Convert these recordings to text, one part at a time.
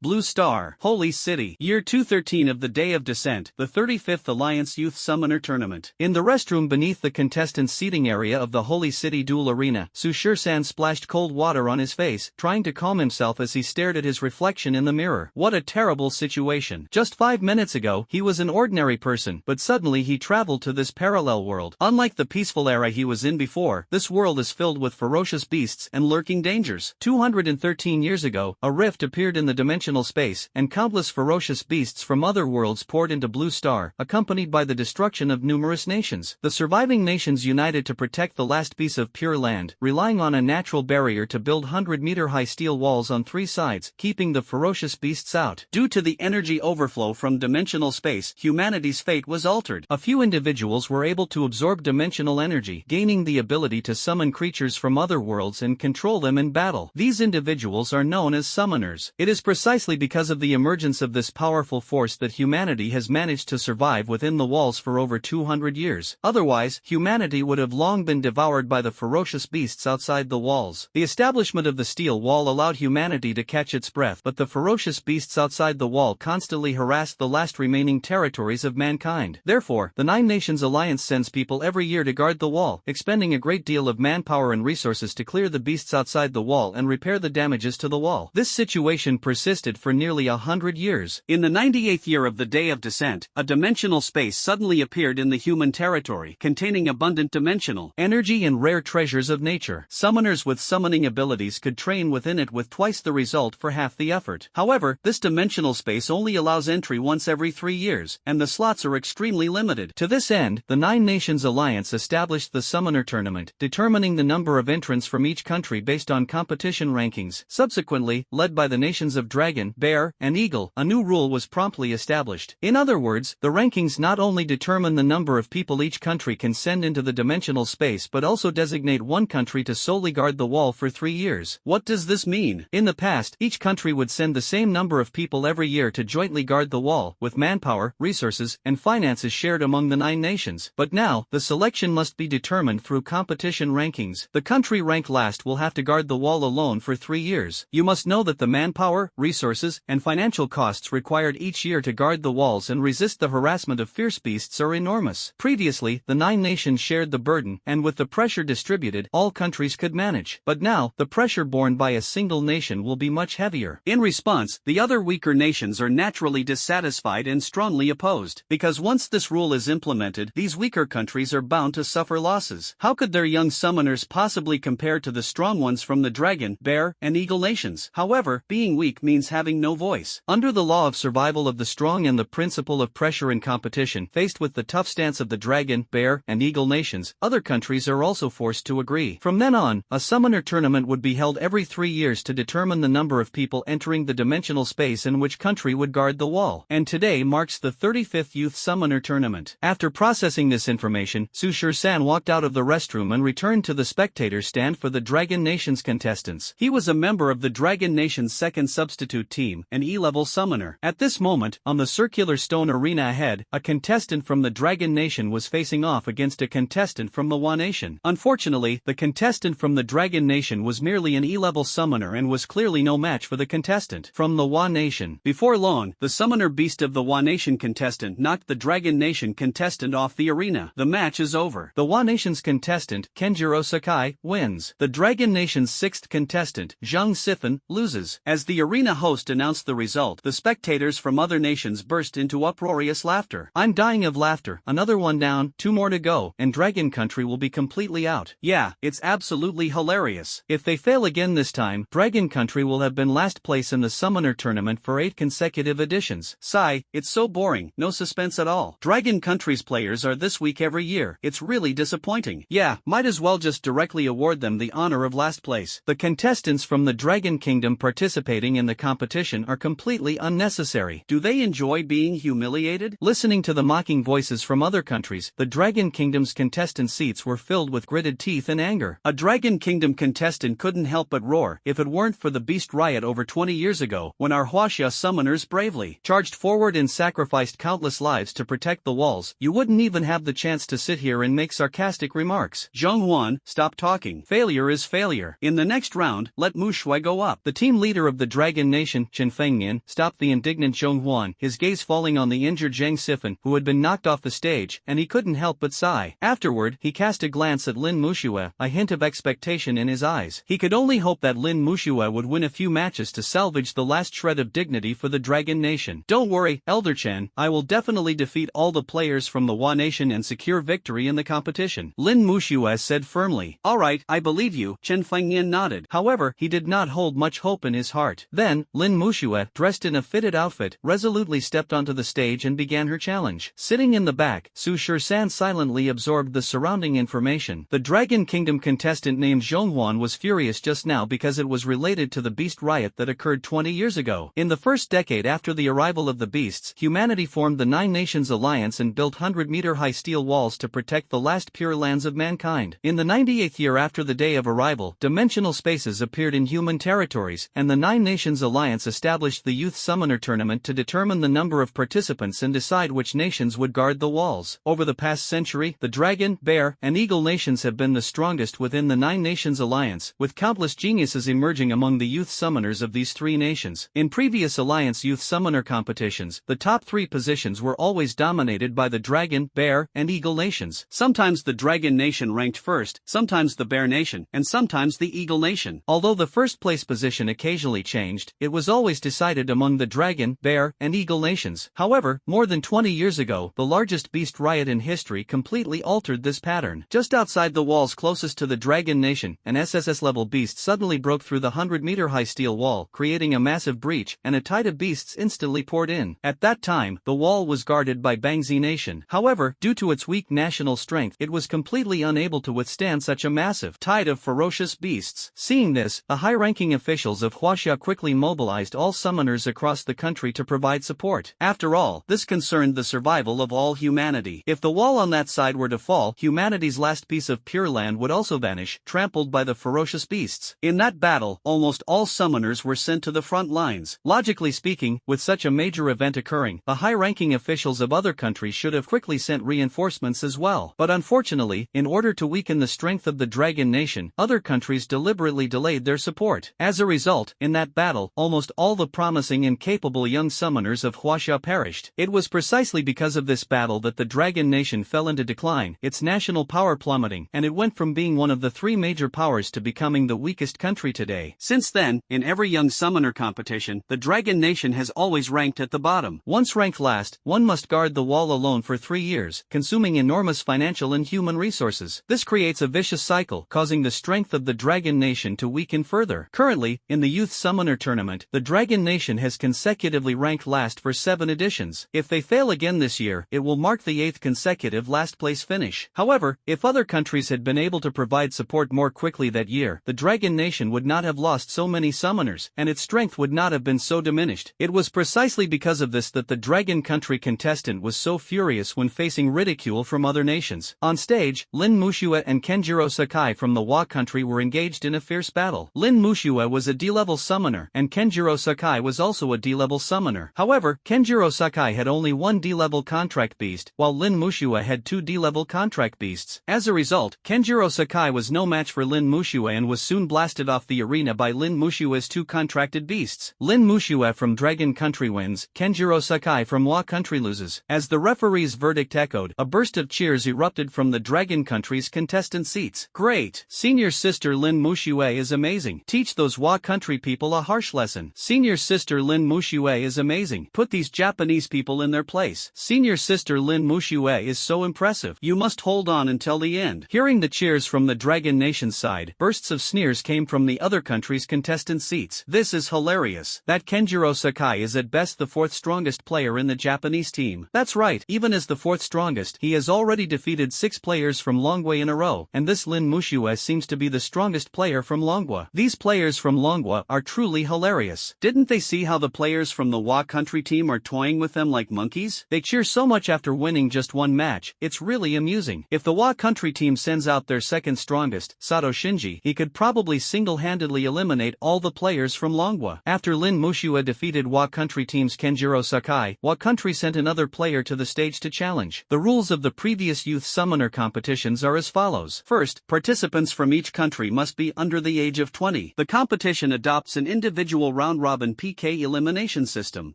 Blue Star, Holy City. Year 213 of the Day of Descent, the 35th Alliance Youth Summoner Tournament. In the restroom beneath the contestants' seating area of the Holy City Duel Arena, Su-San splashed cold water on his face, trying to calm himself as he stared at his reflection in the mirror. What a terrible situation. Just 5 minutes ago, he was an ordinary person, but suddenly he traveled to this parallel world. Unlike the peaceful era he was in before, this world is filled with ferocious beasts and lurking dangers. 213 years ago, a rift appeared in the dimensional space, and countless ferocious beasts from other worlds poured into Blue Star, accompanied by the destruction of numerous nations. The surviving nations united to protect the last piece of pure land, relying on a natural barrier to build 100-meter-high steel walls on 3 sides, keeping the ferocious beasts out. Due to the energy overflow from dimensional space, humanity's fate was altered. A few individuals were able to absorb dimensional energy, gaining the ability to summon creatures from other worlds and control them in battle. These individuals are known as summoners. It is precisely because of the emergence of this powerful force that humanity has managed to survive within the walls for over 200 years. Otherwise, humanity would have long been devoured by the ferocious beasts outside the walls. The establishment of the steel wall allowed humanity to catch its breath, but the ferocious beasts outside the wall constantly harassed the last remaining territories of mankind. Therefore, the 9 Nations Alliance sends people every year to guard the wall, expending a great deal of manpower and resources to clear the beasts outside the wall and repair the damages to the wall. This situation persisted for nearly 100 years. In the 98th year of the Day of Descent, a dimensional space suddenly appeared in the human territory, containing abundant dimensional energy and rare treasures of nature. Summoners with summoning abilities could train within it with twice the result for half the effort. However, this dimensional space only allows entry once every 3 years, and the slots are extremely limited. To this end, the 9 Nations Alliance established the Summoner Tournament, determining the number of entrants from each country based on competition rankings. Subsequently, led by the nations of Dragon, Bear, and Eagle, a new rule was promptly established. In other words, the rankings not only determine the number of people each country can send into the dimensional space but also designate one country to solely guard the wall for 3 years. What does this mean? In the past, each country would send the same number of people every year to jointly guard the wall, with manpower, resources, and finances shared among the 9 nations. But now, the selection must be determined through competition rankings. The country ranked last will have to guard the wall alone for 3 years. You must know that the manpower, resources, and financial costs required each year to guard the walls and resist the harassment of fierce beasts are enormous. Previously, the 9 nations shared the burden, and with the pressure distributed, all countries could manage. But now, the pressure borne by a single nation will be much heavier. In response, the other weaker nations are naturally dissatisfied and strongly opposed, because once this rule is implemented, these weaker countries are bound to suffer losses. How could their young summoners possibly compare to the strong ones from the Dragon, Bear, and Eagle nations? However, being weak means having no voice. Under the law of survival of the strong and the principle of pressure and competition, faced with the tough stance of the Dragon, Bear, and Eagle nations, other countries are also forced to agree. From then on, a summoner tournament would be held every 3 years to determine the number of people entering the dimensional space and which country would guard the wall. And today marks the 35th Youth Summoner Tournament. After processing this information, Su-San walked out of the restroom and returned to the spectator stand for the Dragon Nation's contestants. He was a member of the Dragon Nation's second substitute team, an E-level summoner. At this moment, on the circular stone arena ahead, a contestant from the Dragon Nation was facing off against a contestant from the Wa Nation. Unfortunately, the contestant from the Dragon Nation was merely an E-level summoner and was clearly no match for the contestant from the Wa Nation. Before long, the summoner beast of the Wa Nation contestant knocked the Dragon Nation contestant off the arena. The match is over. The Wa Nation's contestant, Kenjiro Sakai, wins. The Dragon Nation's 6th contestant, Zhang Sifan, loses. As the arena host announced the result, the spectators from other nations burst into uproarious laughter. I'm dying of laughter. Another one down, 2 more to go, and Dragon Country will be completely out. Yeah, it's absolutely hilarious. If they fail again this time, Dragon Country will have been last place in the Summoner Tournament for 8 consecutive editions. Sigh, it's so boring, no suspense at all. Dragon Country's players are this week every year. It's really disappointing. Yeah, might as well just directly award them the honor of last place. The contestants from the Dragon Kingdom participating in the competition are completely unnecessary. Do they enjoy being humiliated? Listening to the mocking voices from other countries, the Dragon Kingdom's contestant seats were filled with gritted teeth and anger. A Dragon Kingdom contestant couldn't help but roar. If it weren't for the beast riot over 20 years ago, when our Huaxia summoners bravely charged forward and sacrificed countless lives to protect the walls, you wouldn't even have the chance to sit here and make sarcastic remarks. Zheng Huan, stop talking. Failure is failure. In the next round, let Mu Shui go up. The team leader of the Dragon Nation Nation, Chen Fengnian, stopped the indignant Zhong Huan, his gaze falling on the injured Zhang Sifan, who had been knocked off the stage, and he couldn't help but sigh. Afterward, he cast a glance at Lin Muxue, a hint of expectation in his eyes. He could only hope that Lin Muxue would win a few matches to salvage the last shred of dignity for the Dragon Nation. Don't worry, Elder Chen, I will definitely defeat all the players from the Hua Nation and secure victory in the competition, Lin Muxue said firmly. Alright, I believe you, Chen Fengnian nodded. However, he did not hold much hope in his heart. Then, Lin Muxue, dressed in a fitted outfit, resolutely stepped onto the stage and began her challenge. Sitting in the back, Su Shisan silently absorbed the surrounding information. The Dragon Kingdom contestant named Zhonghuan was furious just now because it was related to the beast riot that occurred 20 years ago. In the first decade after the arrival of the beasts, humanity formed the Nine Nations Alliance and built 100-meter-high steel walls to protect the last pure lands of mankind. In the 98th year after the day of arrival, dimensional spaces appeared in human territories, and the Nine Nations Alliance established the Youth Summoner Tournament to determine the number of participants and decide which nations would guard the walls. Over the past century, the Dragon, Bear, and Eagle nations have been the strongest within the Nine Nations Alliance, with countless geniuses emerging among the youth summoners of these three nations. In previous Alliance Youth Summoner competitions, the top three positions were always dominated by the Dragon, Bear, and Eagle nations. Sometimes the Dragon Nation ranked first, sometimes the Bear Nation, and sometimes the Eagle Nation. Although the first place position occasionally changed, it was always decided among the Dragon, Bear, and Eagle nations. However, more than 20 years ago, the largest beast riot in history completely altered this pattern. Just outside the walls closest to the Dragon Nation, an SSS-level beast suddenly broke through the 100-meter-high steel wall, creating a massive breach, and a tide of beasts instantly poured in. At that time, the wall was guarded by Bangzi Nation. However, due to its weak national strength, it was completely unable to withstand such a massive tide of ferocious beasts. Seeing this, the high-ranking officials of Huaxia quickly mobilized all summoners across the country to provide support. After all, this concerned the survival of all humanity. If the wall on that side were to fall, humanity's last piece of pure land would also vanish, trampled by the ferocious beasts. In that battle, almost all summoners were sent to the front lines. Logically speaking, with such a major event occurring, the high-ranking officials of other countries should have quickly sent reinforcements as well. But unfortunately, in order to weaken the strength of the Dragon Nation, other countries deliberately delayed their support. As a result, in that battle, almost all the promising and capable young summoners of Huaxia perished. It was precisely because of this battle that the Dragon Nation fell into decline, its national power plummeting, and it went from being one of the three major powers to becoming the weakest country today. Since then, in every young summoner competition, the Dragon Nation has always ranked at the bottom. Once ranked last, one must guard the wall alone for 3 years, consuming enormous financial and human resources. This creates a vicious cycle, causing the strength of the Dragon Nation to weaken further. Currently, in the Youth Summoner Tournament, the Dragon Nation has consecutively ranked last for 7 editions. If they fail again this year, it will mark the 8th consecutive last place finish. However, if other countries had been able to provide support more quickly that year, the Dragon Nation would not have lost so many summoners, and its strength would not have been so diminished. It was precisely because of this that the Dragon Country contestant was so furious when facing ridicule from other nations. On stage, Lin Muxue and Kenjiro Sakai from the Hua country were engaged in a fierce battle. Lin Muxue was a D-level summoner, and Kenjiro Sakai was also a D-level summoner. However, Kenjiro Sakai had only one D-level contract beast, while Lin Muxue had 2 D-level contract beasts. As a result, Kenjiro Sakai was no match for Lin Muxue and was soon blasted off the arena by Lin Mushue's 2 contracted beasts. Lin Muxue from Dragon Country wins, Kenjiro Sakai from Hua country loses. As the referee's verdict echoed, a burst of cheers erupted from the Dragon Country's contestant seats. Great! Senior sister Lin Muxue is amazing. Teach those Hua country people a harsh lesson. Senior sister Lin Muxue is amazing. Put these Japanese people in their place. Senior sister Lin Muxue is so impressive. You must hold on until the end. Hearing the cheers from the Dragon Nation's side, bursts of sneers came from the other country's contestant seats. This is hilarious. That Kenjiro Sakai is at best the 4th strongest player in the Japanese team. That's right, even as the 4th strongest, he has already defeated 6 players from Longwa in a row, and this Lin Muxue seems to be the strongest player from Longwa. These players from Longwa are truly hilarious. Didn't they see how the players from the Hua country team are toying with them like monkeys? They cheer so much after winning just one match, it's really amusing. If the Hua country team sends out their 2nd strongest, Sato Shinji, he could probably single-handedly eliminate all the players from Longwa. After Lin Muxue defeated Hua country team's Kenjiro Sakai, Hua country sent another player to the stage to challenge. The rules of the previous youth summoner competitions are as follows. First, participants from each country must be under the age of 20. The competition adopts an individual round-robin PK elimination system.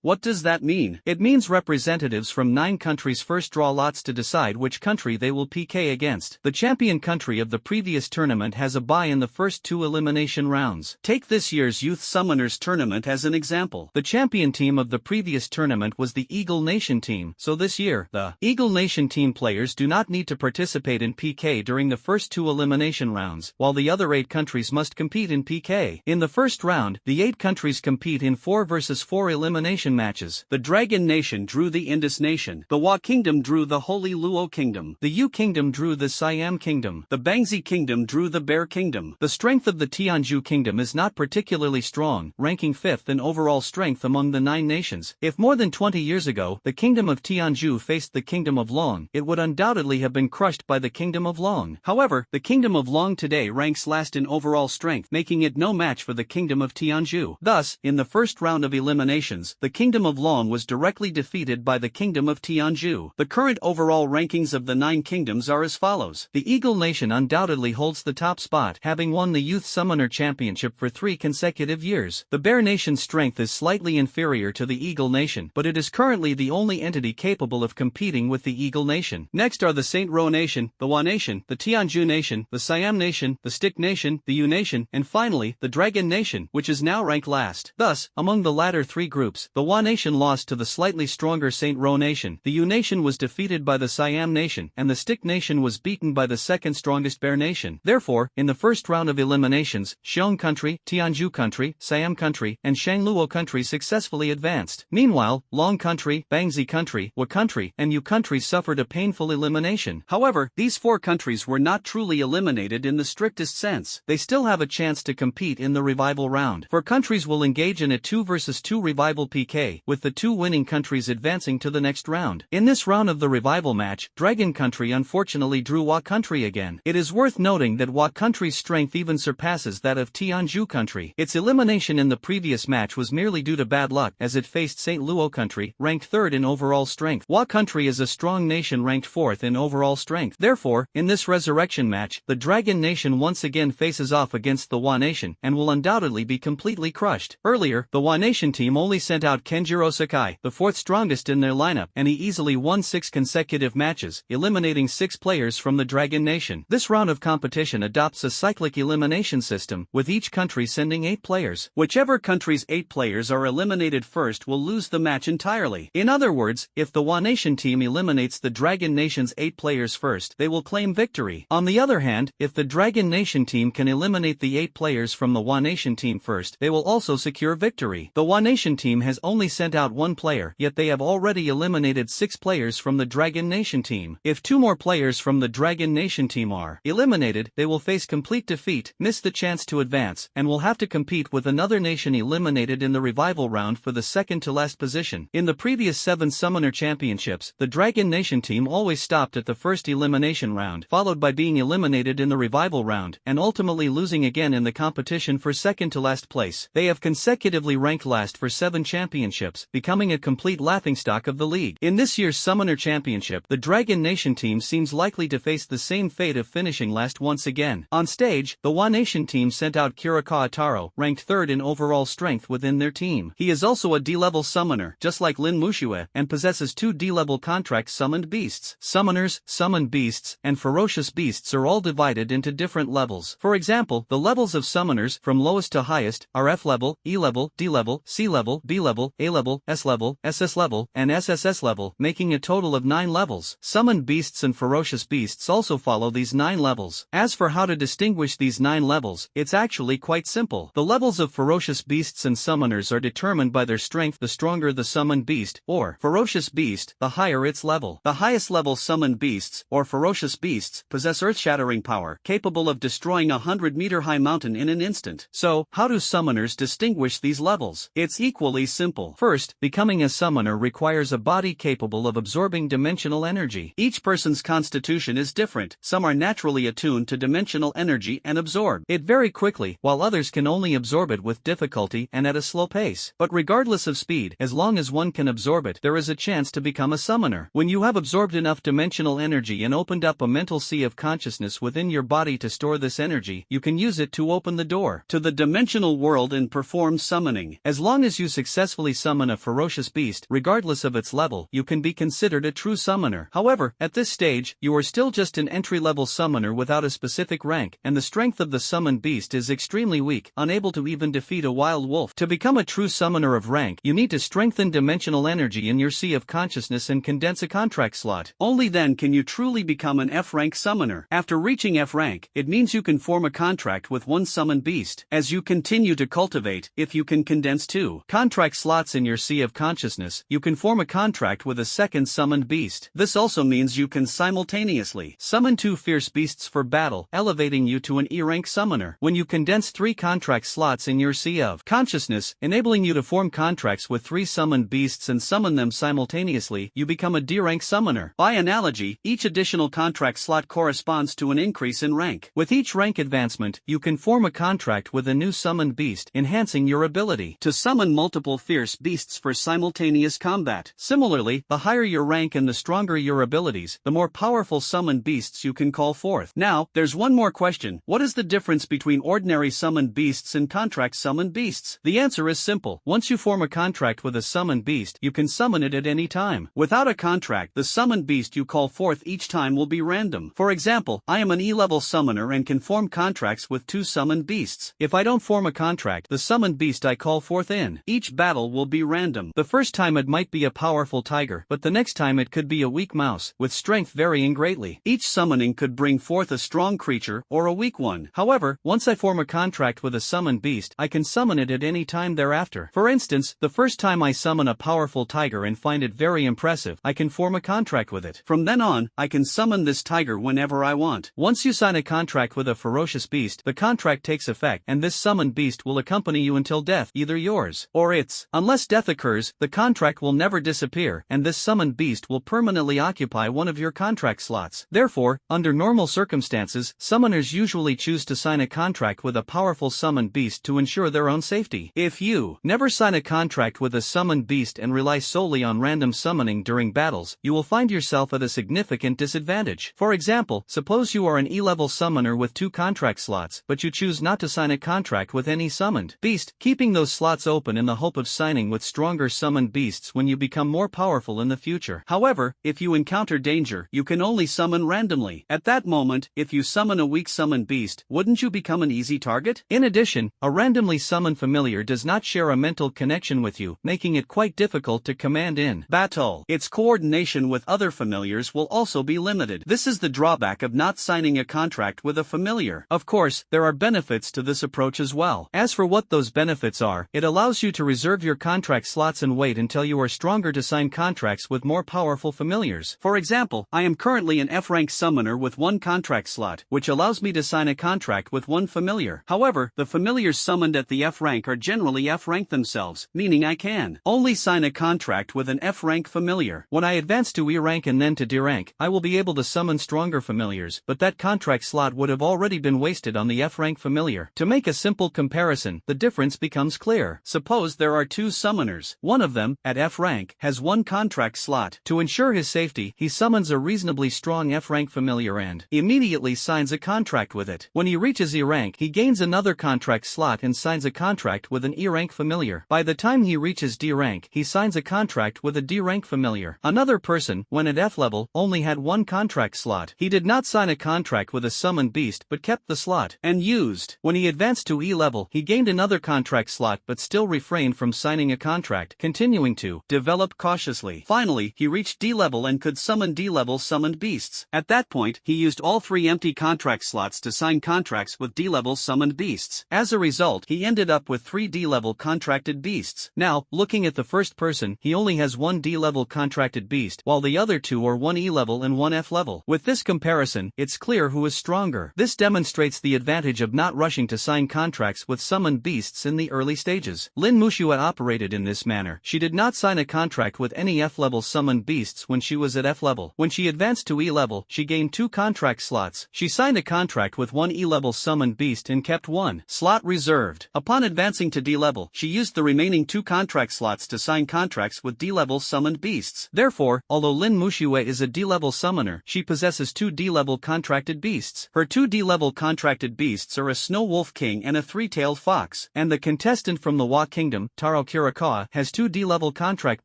What does that mean? It means representatives from 9 countries first draw lots to decide which country they will PK against. The champion country of the previous tournament has a bye in the first 2 elimination rounds. Take this year's Youth Summoners Tournament as an example. The champion team of the previous tournament was the Eagle Nation team, so this year, the Eagle Nation team players do not need to participate in PK during the first 2 elimination rounds, while the other 8 countries must compete in PK. In the first round, the 8 countries compete in 4 versus 4 elimination matches. The Dragon Nation drew the Indus Nation. The Wa Kingdom drew the Holy Luo Kingdom. The Yu Kingdom drew the Siam Kingdom. The Bangzi Kingdom drew the Bear Kingdom. The strength of the Tianju Kingdom is not particularly strong, ranking 5th in overall strength among the 9 nations. If more than 20 years ago, the Kingdom of Tianju faced the Kingdom of Long, it would undoubtedly have been crushed by the Kingdom of Long. However, the Kingdom of Long today ranks last in overall strength, making it no match for the Kingdom of Tianju. Thus, in the first round of eliminations, the Kingdom of Long was directly defeated by the Kingdom of Tianju. The current overall rankings of the 9 kingdoms are as follows. The Eagle Nation undoubtedly holds the top spot, having won the Youth Summoner Championship for 3 consecutive years. The Bear Nation's strength is slightly inferior to the Eagle Nation, but it is currently the only entity capable of competing with the Eagle Nation. Next are the Saint Ro Nation, the Wa Nation, the Tianju Nation, the Siam Nation, the Stick Nation, the Yu Nation, and finally, the Dragon Nation, which is now ranked last. Thus, among the latter 3 groups, the Wa Nation lost to the slightly stronger Saint Ro Nation, the Yu Nation was defeated by the Siam Nation, and the Stick Nation was beaten by the second strongest Bear Nation. Therefore, in the first round of eliminations, Xiong Country, Tianju Country, Siam Country, and Shangluo Country successfully advanced. Meanwhile, Long Country, Bangzi Country, Wa Country, and Yu Country suffered a painful elimination. However, these 4 countries were not truly eliminated in the strictest sense. They still have a chance to compete in the revival round. 4 countries will engage in a 2 versus 2 revival PK, with the 2 winning countries advancing to the next round. In this round of the revival match, Dragon Country unfortunately drew Wa Country again. It is worth noting that Wa Country's strength even surpasses that of Tianju Country. Its elimination in the previous match was merely due to bad luck, as it faced St. Luo Country, ranked 3rd in overall strength. Wa Country is a strong nation ranked 4th in overall strength. Therefore, in this resurrection match, the Dragon Nation once again faces off against the Wa Nation, and will undoubtedly be completely crushed. Earlier, the Wa Nation team only sent out Kenjiro Sakai, the 4th strongest in their lineup, and he easily won 6 consecutive matches, eliminating 6 players from the Dragon Nation. This round of competition adopts a cyclic elimination system, with each country sending 8 players. Whichever country's 8 players are eliminated first will lose the match entirely. In other words, if the Wa Nation team eliminates the Dragon Nation's 8 players first, they will claim victory. On the other hand, if the Dragon Nation team can eliminate the 8 players from the Wa Nation team first, they will also secure victory. The Wa Nation team has only sent out 1 player, yet they have already eliminated 6 players from the Dragon Nation team. If 2 more players from the Dragon Nation team are eliminated, they will face complete defeat, miss the chance to advance, and will have to compete with another nation eliminated in the revival round for the second to last position. In the previous 7 Summoner Championships, the Dragon Nation team always stopped at the first elimination round, followed by being eliminated in the revival round, and ultimately losing again in the competition for second to last place. They have consecutively ranked last for 7 championships, becoming a complete laughingstock of the league. In this year's Summoner Championship, the Dragon Nation team seems likely to face the same fate of finishing last once again. On stage, the Wa Nation team sent out Kirika Ataro, ranked 3rd in overall strength within their team. He is also a D-level summoner, just like Lin Mushue, and possesses 2 D-level contract summoned beasts. Summoners, summoned beasts, and ferocious beasts are all divided into different levels. For example, the levels of summoners, from lowest to highest, are F level, E level, D level, C level, B level, A level, SS level, and SSS level, making a total of 9 levels. Summoned beasts and ferocious beasts also follow these 9 levels. As for how to distinguish these 9 levels, it's actually quite simple. The levels of ferocious beasts and summoners are determined by their strength. The stronger the summoned beast, or ferocious beast, the higher its level. The highest level summoned beasts, or ferocious beasts, possess earth-shattering power, capable of destroying a 100-meter-high mountain in an instant. So, how do summoners distinguish these levels? It's equally simple. First, becoming a summoner requires a body capable of absorbing dimensional energy. Each person's constitution is different. Some are naturally attuned to dimensional energy and absorb it very quickly, while others can only absorb it with difficulty and at a slow pace. But regardless of speed, as long as one can absorb it, there is a chance to become a summoner. When you have absorbed enough dimensional energy and opened up a mental sea of consciousness within your body to store this energy, you can use it to open the door to the dimensional world and perform perform summoning. As long as you successfully summon a ferocious beast, regardless of its level, you can be considered a true summoner. However, at this stage, you are still just an entry-level summoner without a specific rank, and the strength of the summoned beast is extremely weak, unable to even defeat a wild wolf. To become a true summoner of rank, you need to strengthen dimensional energy in your sea of consciousness and condense a contract slot. Only then can you truly become an F-rank summoner. After reaching F-rank, it means you can form a contract with one summoned beast. As you continue to cultivate, if you can condense 2 contract slots in your sea of consciousness, you can form a contract with a second summoned beast. This also means you can simultaneously summon 2 fierce beasts for battle, elevating you to an E-rank summoner. When you condense 3 contract slots in your sea of consciousness, enabling you to form contracts with 3 summoned beasts and summon them simultaneously, you become a D-rank summoner. By analogy, each additional contract slot corresponds to an increase in rank. With each rank advancement, you can form a contract with a new summoned beast, enhancing your ability to summon multiple fierce beasts for simultaneous combat. Similarly, the higher your rank and the stronger your abilities, the more powerful summoned beasts you can call forth. Now, there's one more question. What is the difference between ordinary summoned beasts and contract summoned beasts? The answer is simple. Once you form a contract with a summoned beast, you can summon it at any time. Without a contract, the summoned beast you call forth each time will be random. For example, I am an E-level summoner and can form contracts with 2 summoned beasts. If I don't form a contract, the summoned beast I call forth in each battle will be random. The first time it might be a powerful tiger, but the next time it could be a weak mouse, with strength varying greatly. Each summoning could bring forth a strong creature or a weak one. However, once I form a contract with a summoned beast, I can summon it at any time thereafter. For instance, the first time I summon a powerful tiger and find it very impressive, I can form a contract with it. From then on, I can summon this tiger whenever I want. Once you sign a contract with a ferocious beast, the contract takes effect, and this summoned beast will accompany you until death, either yours or its. Unless death occurs, the contract will never disappear, and this summoned beast will permanently occupy one of your contract slots. Therefore, under normal circumstances, summoners usually choose to sign a contract with a powerful summoned beast to ensure their own safety. If you never sign a contract with a summoned beast and rely solely on random summoning during battles, you will find yourself at a significant disadvantage. For example, suppose you are an E-level summoner with 2 contract slots, but you choose not to sign a contract with any summoned beast, keeping those slots open in the hope of signing with stronger summoned beasts when you become more powerful in the future. However, if you encounter danger, you can only summon randomly. At that moment, if you summon a weak summoned beast, wouldn't you become an easy target? In addition, a randomly summoned familiar does not share a mental connection with you, making it quite difficult to command in battle. Its coordination with other familiars will also be limited. This is the drawback of not signing a contract with a familiar. Of course, there are benefits to this approach as well. As for what those benefits are, it allows you to reserve your contract slots and wait until you are stronger to sign contracts with more powerful familiars. For example, I am currently an F-rank summoner with 1 contract slot, which allows me to sign a contract with 1 familiar. However, the familiars summoned at the F-rank are generally F-rank themselves, meaning I can only sign a contract with an F-rank familiar. When I advance to E-rank and then to D-rank, I will be able to summon stronger familiars, but that contract slot would have already been wasted on the F-rank familiar. To make a simple comparison, the difference becomes clear. Suppose there are 2 summoners. One of them, at F-rank, has 1 contract slot. To ensure his safety, he summons a reasonably strong F-rank familiar and immediately signs a contract with it. When he reaches E-rank, he gains another contract slot and signs a contract with an E-rank familiar. By the time he reaches D-rank, he signs a contract with a D-rank familiar. Another person, when at F-level, only had 1 contract slot. He did not sign a contract with a summoned beast but kept the slot and used. When he advanced to E-level, he gained another contract slot but still refrained from signing a contract, continuing to develop cautiously. Finally, he reached D-level and could summon D-level summoned beasts. At that point, he used all 3 empty contract slots to sign contracts with D-level summoned beasts. As a result, he ended up with 3 D-level contracted beasts. Now, looking at the first person, he only has 1 D-level contracted beast, while the other 2 are 1 E-level and 1 F-level. With this comparison, it's clear who is stronger. This demonstrates the advantage of not rushing to sign contracts with summoned beasts in the early stages. Lin Muxue operated in this manner. She did not sign a contract with any F-level summoned beasts when she was at F-level. When she advanced to E-level, she gained 2 contract slots. She signed a contract with 1 E-level summoned beast and kept 1 slot reserved. Upon advancing to D-level, she used the remaining 2 contract slots to sign contracts with D-level summoned beasts. Therefore, although Lin Muxue is a D-level summoner, she possesses 2 D-level contracted beasts. Her 2 D-level contracted beasts are a snow wolf king and a 3-tailed fox. And the contestant from the Wa Kingdom, Taro Kirikawa, has 2 D-level contract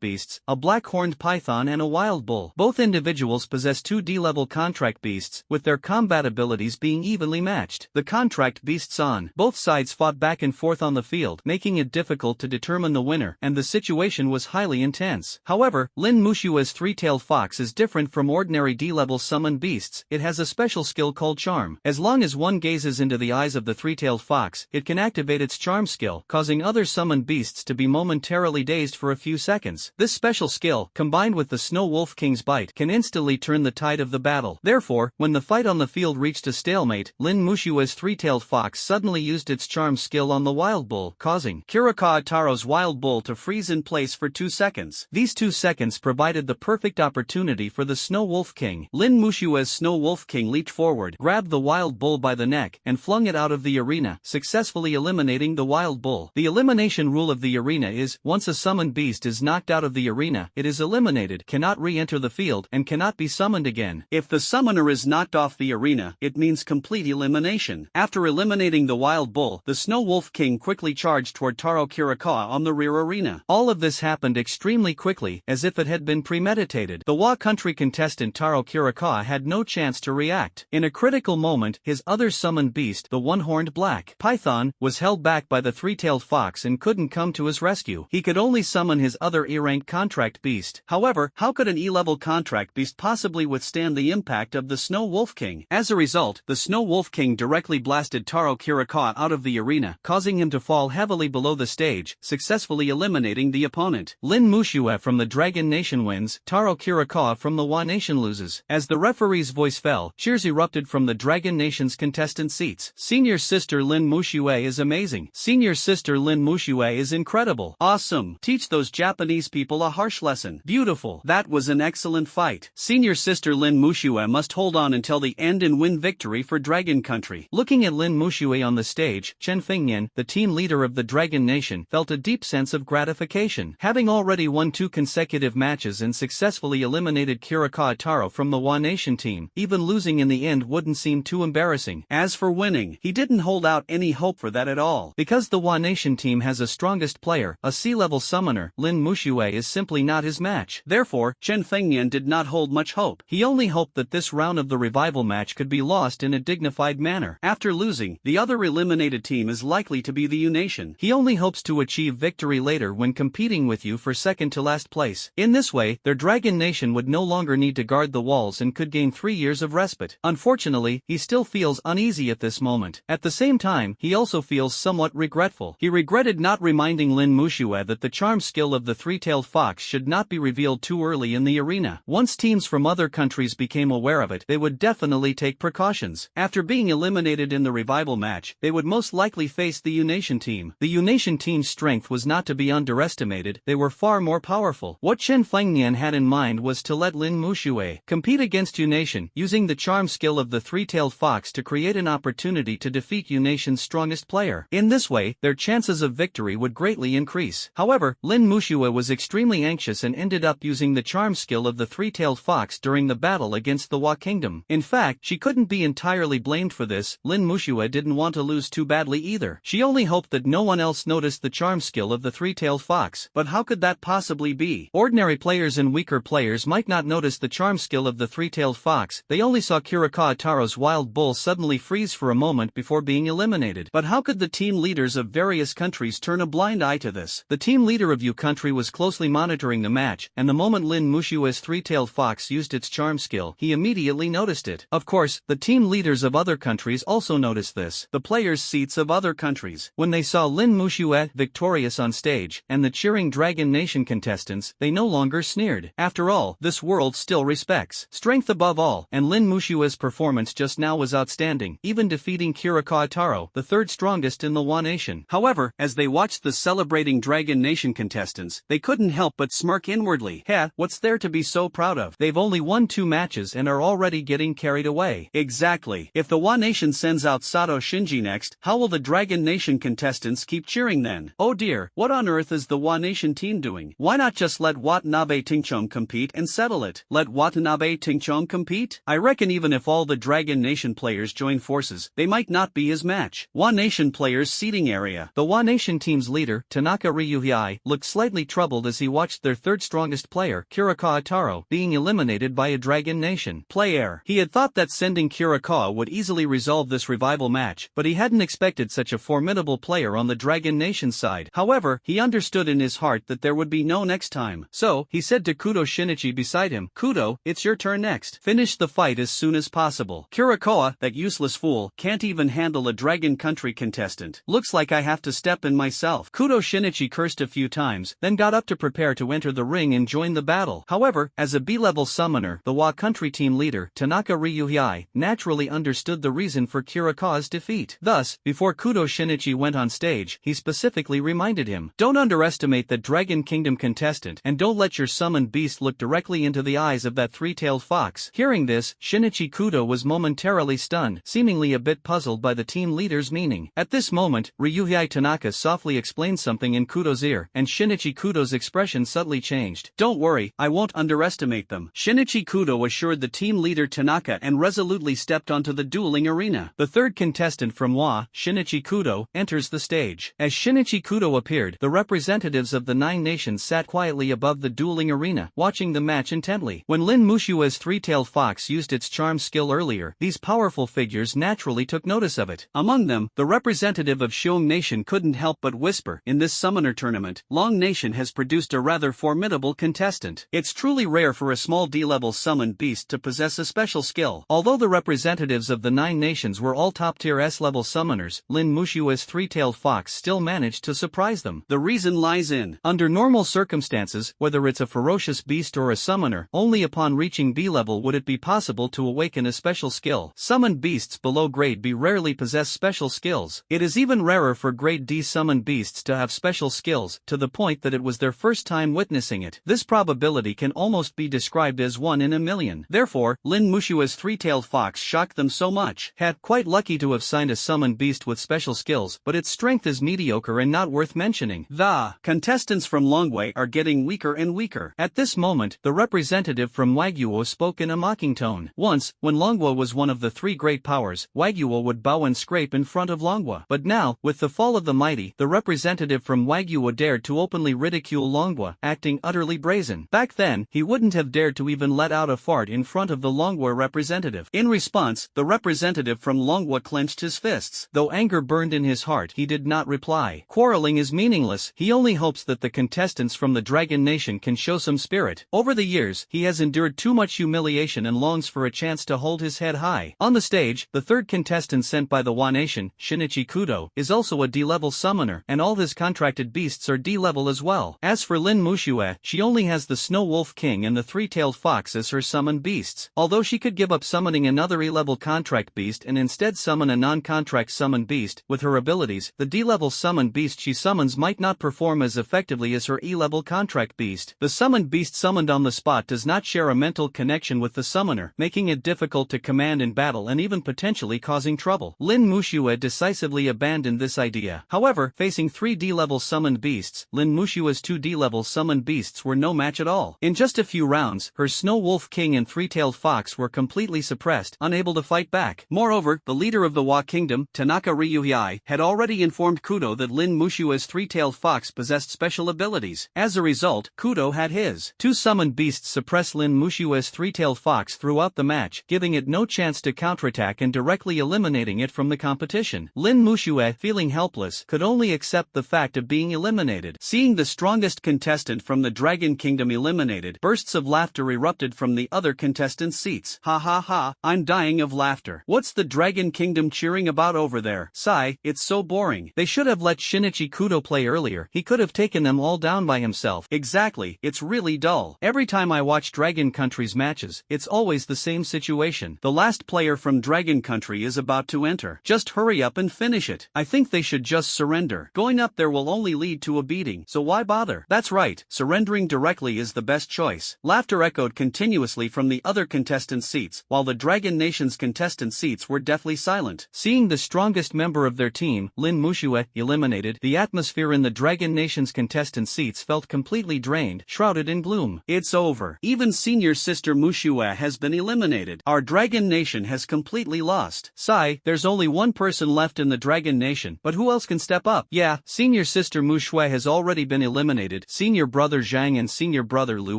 beasts, a black-horned python and a wild bull. Both individuals possess 2 D-level contract beasts, with their combat abilities being evenly matched. The contract beasts on both sides fought back and forth on the field, making it difficult to determine the winner, and the situation was highly intense. However, Lin Mushua's three-tailed fox is different from ordinary D-level summoned beasts. It has a special skill called Charm. As long as one gazes into the eyes of the three-tailed fox, it can activate its charm skill, causing other summoned beasts to be momentarily dazed for a few seconds. This special skill, combined with the Snow Wolf King's bite, can instantly turn the tide of the battle. Therefore, when the fight on the field reached a stalemate, Lin Mushua's three-tailed fox suddenly used its charm skill on the wild bull, causing Kirikawa Taro's wild bull to freeze in place for 2 seconds. These 2 seconds provided the perfect opportunity for the Snow Wolf King. Lin Mushua's Snow Wolf King leaped forward, grabbed the wild bull by the neck, and flung it out of the arena, successfully eliminating the wild bull. The elimination rule of the arena is, once a summoned beast is knocked out of the arena, it is eliminated, cannot re-enter the field, and cannot be summoned again. If the summoner is knocked off the arena, it means complete elimination. After eliminating the wild bull, the Snow Wolf King quickly charged toward Taro Kirikawa on the rear arena. All of this happened extremely quickly, as if it had been premeditated. The Wa country contestant Taro Kirikawa had no chance to react. In a critical moment, his other summoned beast, the one-horned black python, was held back by the three-tailed fox and couldn't come to his rescue. He could only summon his other E-rank contract beast. However, how could an E-level contract beast possibly withstand the impact of the Snow Wolf King? As a result, the Snow Wolf King directly blasted Taro Kirikawa out of the arena, causing him to fall heavily below the stage, successfully eliminating the opponent. Lin Mushua from the Dragon Nation wins, Taro Kirikawa from the Wa Nation loses. As the referee's voice fell, cheers erupted from the Dragon Nation's contestant seats. Senior sister Lin Mushua is amazing. Senior sister Lin Mushua is incredible. Awesome. Teach those Japanese people a harsh lesson. Beautiful. That was an excellent fight. Senior sister Lin Mushua must hold on until the end and win victory for Dragon Country. Looking at Lin Mushua on the stage, Chen Fengnian, the team leader of the Dragon Nation, felt a deep sense of gratification. Having already won 2 consecutive matches and successfully eliminated Kirikawa Taro from the Wa Nation team, even losing in the end wouldn't seem too embarrassing. As for winning, he didn't hold out any hope for that at all. Because the Wa Nation team has a strongest player, a sea-level summoner, Lin Mushua is simply not his match. Therefore, Chen Fengnian did not hold much hope. He only hoped that this round of the revival match could be lost in a dignified manner. After losing, the other eliminated team is likely to be the U Nation. He only hopes to achieve victory later when competing with you for second to last place. In this way, their Dragon Nation would no longer need to guard the walls and could gain 3 years of respite. Unfortunately, he still feels uneasy at this moment. At the same time, he also feels somewhat regretful. He regretted not reminding Lin Mushua that the charm skill of the three-tailed fox should not be revealed too early in the arena. Once teams from other countries became aware of it, they would definitely take precautions. After being eliminated in the revival match, they would most likely face the U Nation team. The U Nation team's strength was not to be underestimated, they were far more powerful. What Chen Fengnian had in mind was to let Lin Mushua compete against U Nation, using the charm skill of the three-tailed fox to create an opportunity to defeat U Nation's strongest player. In this way, their chances of victory would greatly increase. However, Lin Mushua was extremely anxious and ended up using the charm skill of the three-tailed fox during the battle against the Wa Kingdom. In fact, she couldn't be entirely blamed for this. Lin Mushua didn't want to lose too badly either. She only hoped that no one else noticed the charm skill of the three-tailed fox. But how could that possibly be? Ordinary players and weaker players might not notice the charm skill of the three-tailed fox. They only saw Kirikawa Taro's wild bull suddenly freeze for a moment before being eliminated. But how could the team leaders of various countries turn a blind eye to this? The team leader of U country was closely monitoring the match, and the moment Lin Mushua's three-tailed fox used its charm skill, he immediately noticed it. Of course, the team leaders of other countries also noticed this. The players' seats of other countries. When they saw Lin Mushua victorious on stage, and the cheering Dragon Nation contestants, they no longer sneered. After all, this world still respects strength above all, and Lin Mushua's performance just now was outstanding, even defeating Kirikawa Taro, the third strongest in the Wa Nation. However, as they watched the celebrating Dragon Nation contestants, they couldn't help but smirk inwardly. What's there to be so proud of? They've only won 2 matches and are already getting carried away. Exactly. If the Wa Nation sends out Sato Shinji next, how will the Dragon Nation contestants keep cheering then? Oh dear, what on earth is the Wa Nation team doing? Why not just let Watanabe Tingchong compete and settle it? Let Watanabe Tingchong compete? I reckon even if all the Dragon Nation players join forces, they might not be his match. Wa Nation players seating seating area. The Wa Nation team's leader, Tanaka Ryuhei, looked slightly troubled as he watched their third strongest player, Kurakawa Taro, being eliminated by a Dragon Nation player. He had thought that sending Kurakawa would easily resolve this revival match, but he hadn't expected such a formidable player on the Dragon Nation side. However, he understood in his heart that there would be no next time. So, he said to Kudo Shinichi beside him, "Kudo, it's your turn next. Finish the fight as soon as possible. Kurakawa, that useless fool, can't even handle a Dragon Country contestant. Looks like I have to step in myself." Kudo Shinichi cursed a few times, then got up to prepare to enter the ring and join the battle. However, as a B-level summoner, the Wa Country team leader, Tanaka Ryuhei, naturally understood the reason for Kurakawa's defeat. Thus, before Kudo Shinichi went on stage, he specifically reminded him, "Don't underestimate the Dragon Kingdom contestant, and don't let your summoned beast look directly into the eyes of that three-tailed fox." Hearing this, Shinichi Kudo was momentarily stunned, seemingly a bit puzzled by the team leader's meaning. At this moment, Ryuhei Tanaka softly explained something in Kudo's ear, and Shinichi Kudo's expression subtly changed. "Don't worry, I won't underestimate them." Shinichi Kudo assured the team leader Tanaka and resolutely stepped onto the dueling arena. The third contestant from Wa, Shinichi Kudo, enters the stage. As Shinichi Kudo appeared, the representatives of the 9 nations sat quietly above the dueling arena, watching the match intently. When Lin Mushua's three-tailed fox used its charm skill earlier, these powerful figures naturally took notice of it. Among them, the representative of Xiong Nation couldn't help but whisper, "In this summoner tournament, Long Nation has produced a rather formidable contestant. It's truly rare for a small D-level summoned beast to possess a special skill." Although the representatives of the 9 nations were all top-tier S-level summoners, Lin Mushua's three-tailed fox still managed to surprise them. The reason lies in, under normal circumstances, whether it's a ferocious beast or a summoner, only upon reaching B-level would it be possible to awaken a special skill. Summoned beasts below grade B rarely possess special skills. It is even rarer for grade D summoned beasts to have special skills, to the point that it was their first time witnessing it. This probability can almost be described as 1 in a million. Therefore, Lin Mushua's three-tailed fox shocked them so much. Had quite lucky to have signed a summoned beast with special skills, but its strength is mediocre and not worth mentioning. The contestants from Longwei are getting weaker and weaker. At this moment, the representative from Wagyuo spoke in a mocking tone. Once, when Longwa was one of the 3 great powers, Wagyuo would bow and scrape in front of Longwa. But now, with the fall of the mighty, the representative from Wagyuo dared to openly ridicule Longwa, acting utterly brazen. Back then, he wouldn't have dared to even let out a fart in front of the Longwa representative. In response, the representative from Longwa clenched his fists. Though anger burned in his heart, he did not reply. Quarreling is meaningless. He only hopes that the contestants from the Dragon Nation can show some spirit. Over the years, he has endured too much humiliation and longs for a chance to hold his head high. On the stage, the third contestant sent by the Wa Nation, Shinichi Kudo, is also a D-level summoner, and all his contracted beasts are D-level as well. As for Lin Mushue, she only has the Snow Wolf King and the three-tailed fox as her summoned beasts. Although she could give up summoning another E-level contract beast and instead summon a non-contract summoned beast, with her abilities, the D-level summoned beast she summons might not perform as effectively as her E-level contract beast. The summoned beast summoned on the spot does not share a mental connection with the summoner, making it difficult to command in battle and even potentially causing trouble. Lin Mushue decisively abandoned this idea. However, facing 3 D-level summoned beasts, Lin Mushue's 2 D-level summoned beasts were no match at all. In just a few rounds, her Snow Wolf King and three-tailed fox were completely suppressed, unable to fight back. Moreover, the leader of the Wa Kingdom, Tanaka Ryuhei, had already informed Kudo that Lin Mushue's three-tailed fox possessed special abilities. As a result, Kudo had his 2 summoned beasts suppress Lin Mushue's three-tailed fox throughout the match, giving it no chance to counterattack and directly eliminating it from the competition. Lin Mushue, feeling helpless, could only accept the fact of being eliminated. Seeing the strongest contestant from the Dragon Kingdom eliminated, bursts of laughter erupted from the other contestants' seats. "Ha ha ha, I'm dying of laughter. What's the Dragon Kingdom cheering about over there? Sigh, it's so boring. They should have let Shinichi Kudo play earlier. He could have taken them all down by himself." Exactly, it's really dull. Every time I watch Dragon Country's matches, it's always the same situation. The last player from Dragon Country is about to enter. Just hurry up and finish it. I think they should just surrender. Going up there will only lead to a beating, so why bother? That's right, surrendering directly is the best choice. Laughter echoed continuously from the other contestants' seats, while the Dragon Nation's contestant seats were deathly silent. Seeing the strongest member of their team, Lin Mushue, eliminated, the atmosphere in the Dragon Nation's contestant seats felt completely drained, shrouded in gloom. It's over. Even senior sister Mushue has been eliminated. Our Dragon Nation has completely lost. Sigh, there's only one person left in the Dragon Nation, elimination. But who else can step up? Yeah, senior sister Mu Shui has already been eliminated. Senior brother Zhang and senior brother Lu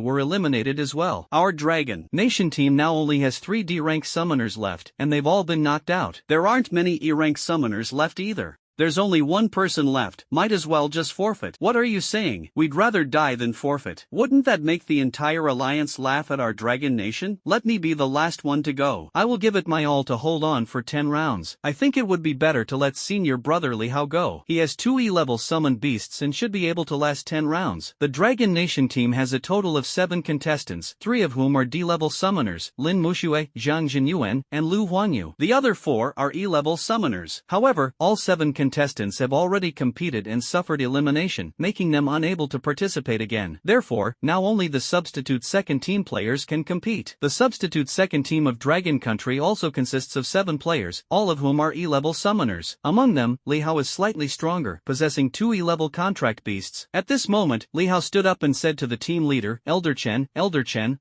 were eliminated as well. Our Dragon Nation team now only has 3 D-rank summoners left, and they've all been knocked out. There aren't many E-rank summoners left either. There's only one person left, might as well just forfeit. What are you saying? We'd rather die than forfeit. Wouldn't that make the entire alliance laugh at our Dragon Nation? Let me be the last one to go. I will give it my all to hold on for 10 rounds. I think it would be better to let senior brother Li Hao go. He has 2 E-level summoned beasts and should be able to last 10 rounds. The Dragon Nation team has a total of 7 contestants, 3 of whom are D-level summoners, Lin Muxue, Zhang Jinyuan, and Lu Huanyu. The other 4 are E-level summoners. However, all 7 contestants have already competed and suffered elimination, making them unable to participate again. Therefore, now only the substitute second team players can compete. The substitute second team of Dragon Country also consists of 7 players, all of whom are E-level summoners. Among them, Li Hao is slightly stronger, possessing 2 E-level contract beasts. At this moment, Li Hao stood up and said to the team leader, Elder Chen,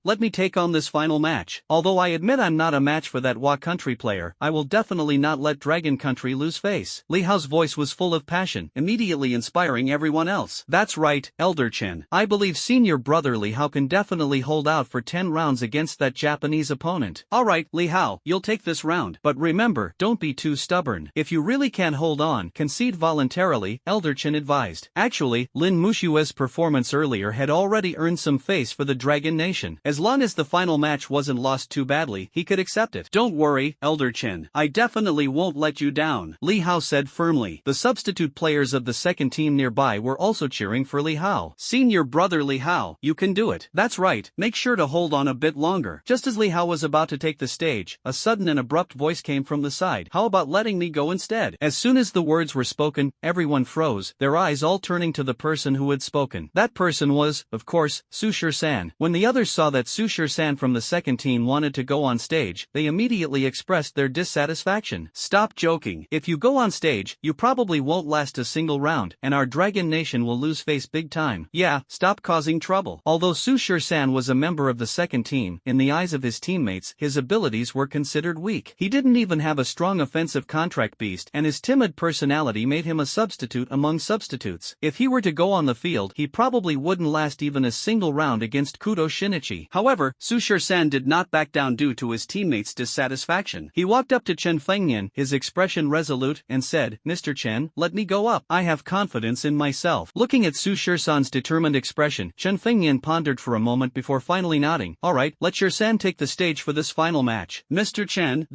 let me take on this final match. Although I admit I'm not a match for that Hua Country player, I will definitely not let Dragon Country lose face. Li Hao's voice was full of passion, immediately inspiring everyone else. That's right, Elder Chen. I believe senior brother Li Hao can definitely hold out for 10 rounds against that Japanese opponent. Alright, Li Hao, you'll take this round. But remember, don't be too stubborn. If you really can't hold on, concede voluntarily, Elder Chen advised. Actually, Lin Mushue's performance earlier had already earned some face for the Dragon Nation. As long as the final match wasn't lost too badly, he could accept it. Don't worry, Elder Chen. I definitely won't let you down, Li Hao said firmly. The substitute players of the second team nearby were also cheering for Li Hao. Senior brother Li Hao, you can do it. That's right, make sure to hold on a bit longer. Just as Li Hao was about to take the stage, a sudden and abrupt voice came from the side. How about letting me go instead? As soon as the words were spoken, everyone froze, their eyes all turning to the person who had spoken. That person was, of course, Su San. When the others saw that Su San from the second team wanted to go on stage, they immediately expressed their dissatisfaction. Stop joking. If you go on stage, you probably won't last a single round, and our Dragon Nation will lose face big time. Yeah, stop causing trouble. Although Su San was a member of the second team, in the eyes of his teammates, his abilities were considered weak. He didn't even have a strong offensive contract beast, and his timid personality made him a substitute among substitutes. If he were to go on the field, he probably wouldn't last even a single round against Kudo Shinichi. However, Su San did not back down due to his teammates' dissatisfaction. He walked up to Chen Fengnian, his expression resolute, and said, Mr. Chen, let me go up. I have confidence in myself. Looking at Su San's determined expression, Chen Fengnian pondered for a moment before finally nodding. Alright, let San take the stage for this final match. Mr. Chen,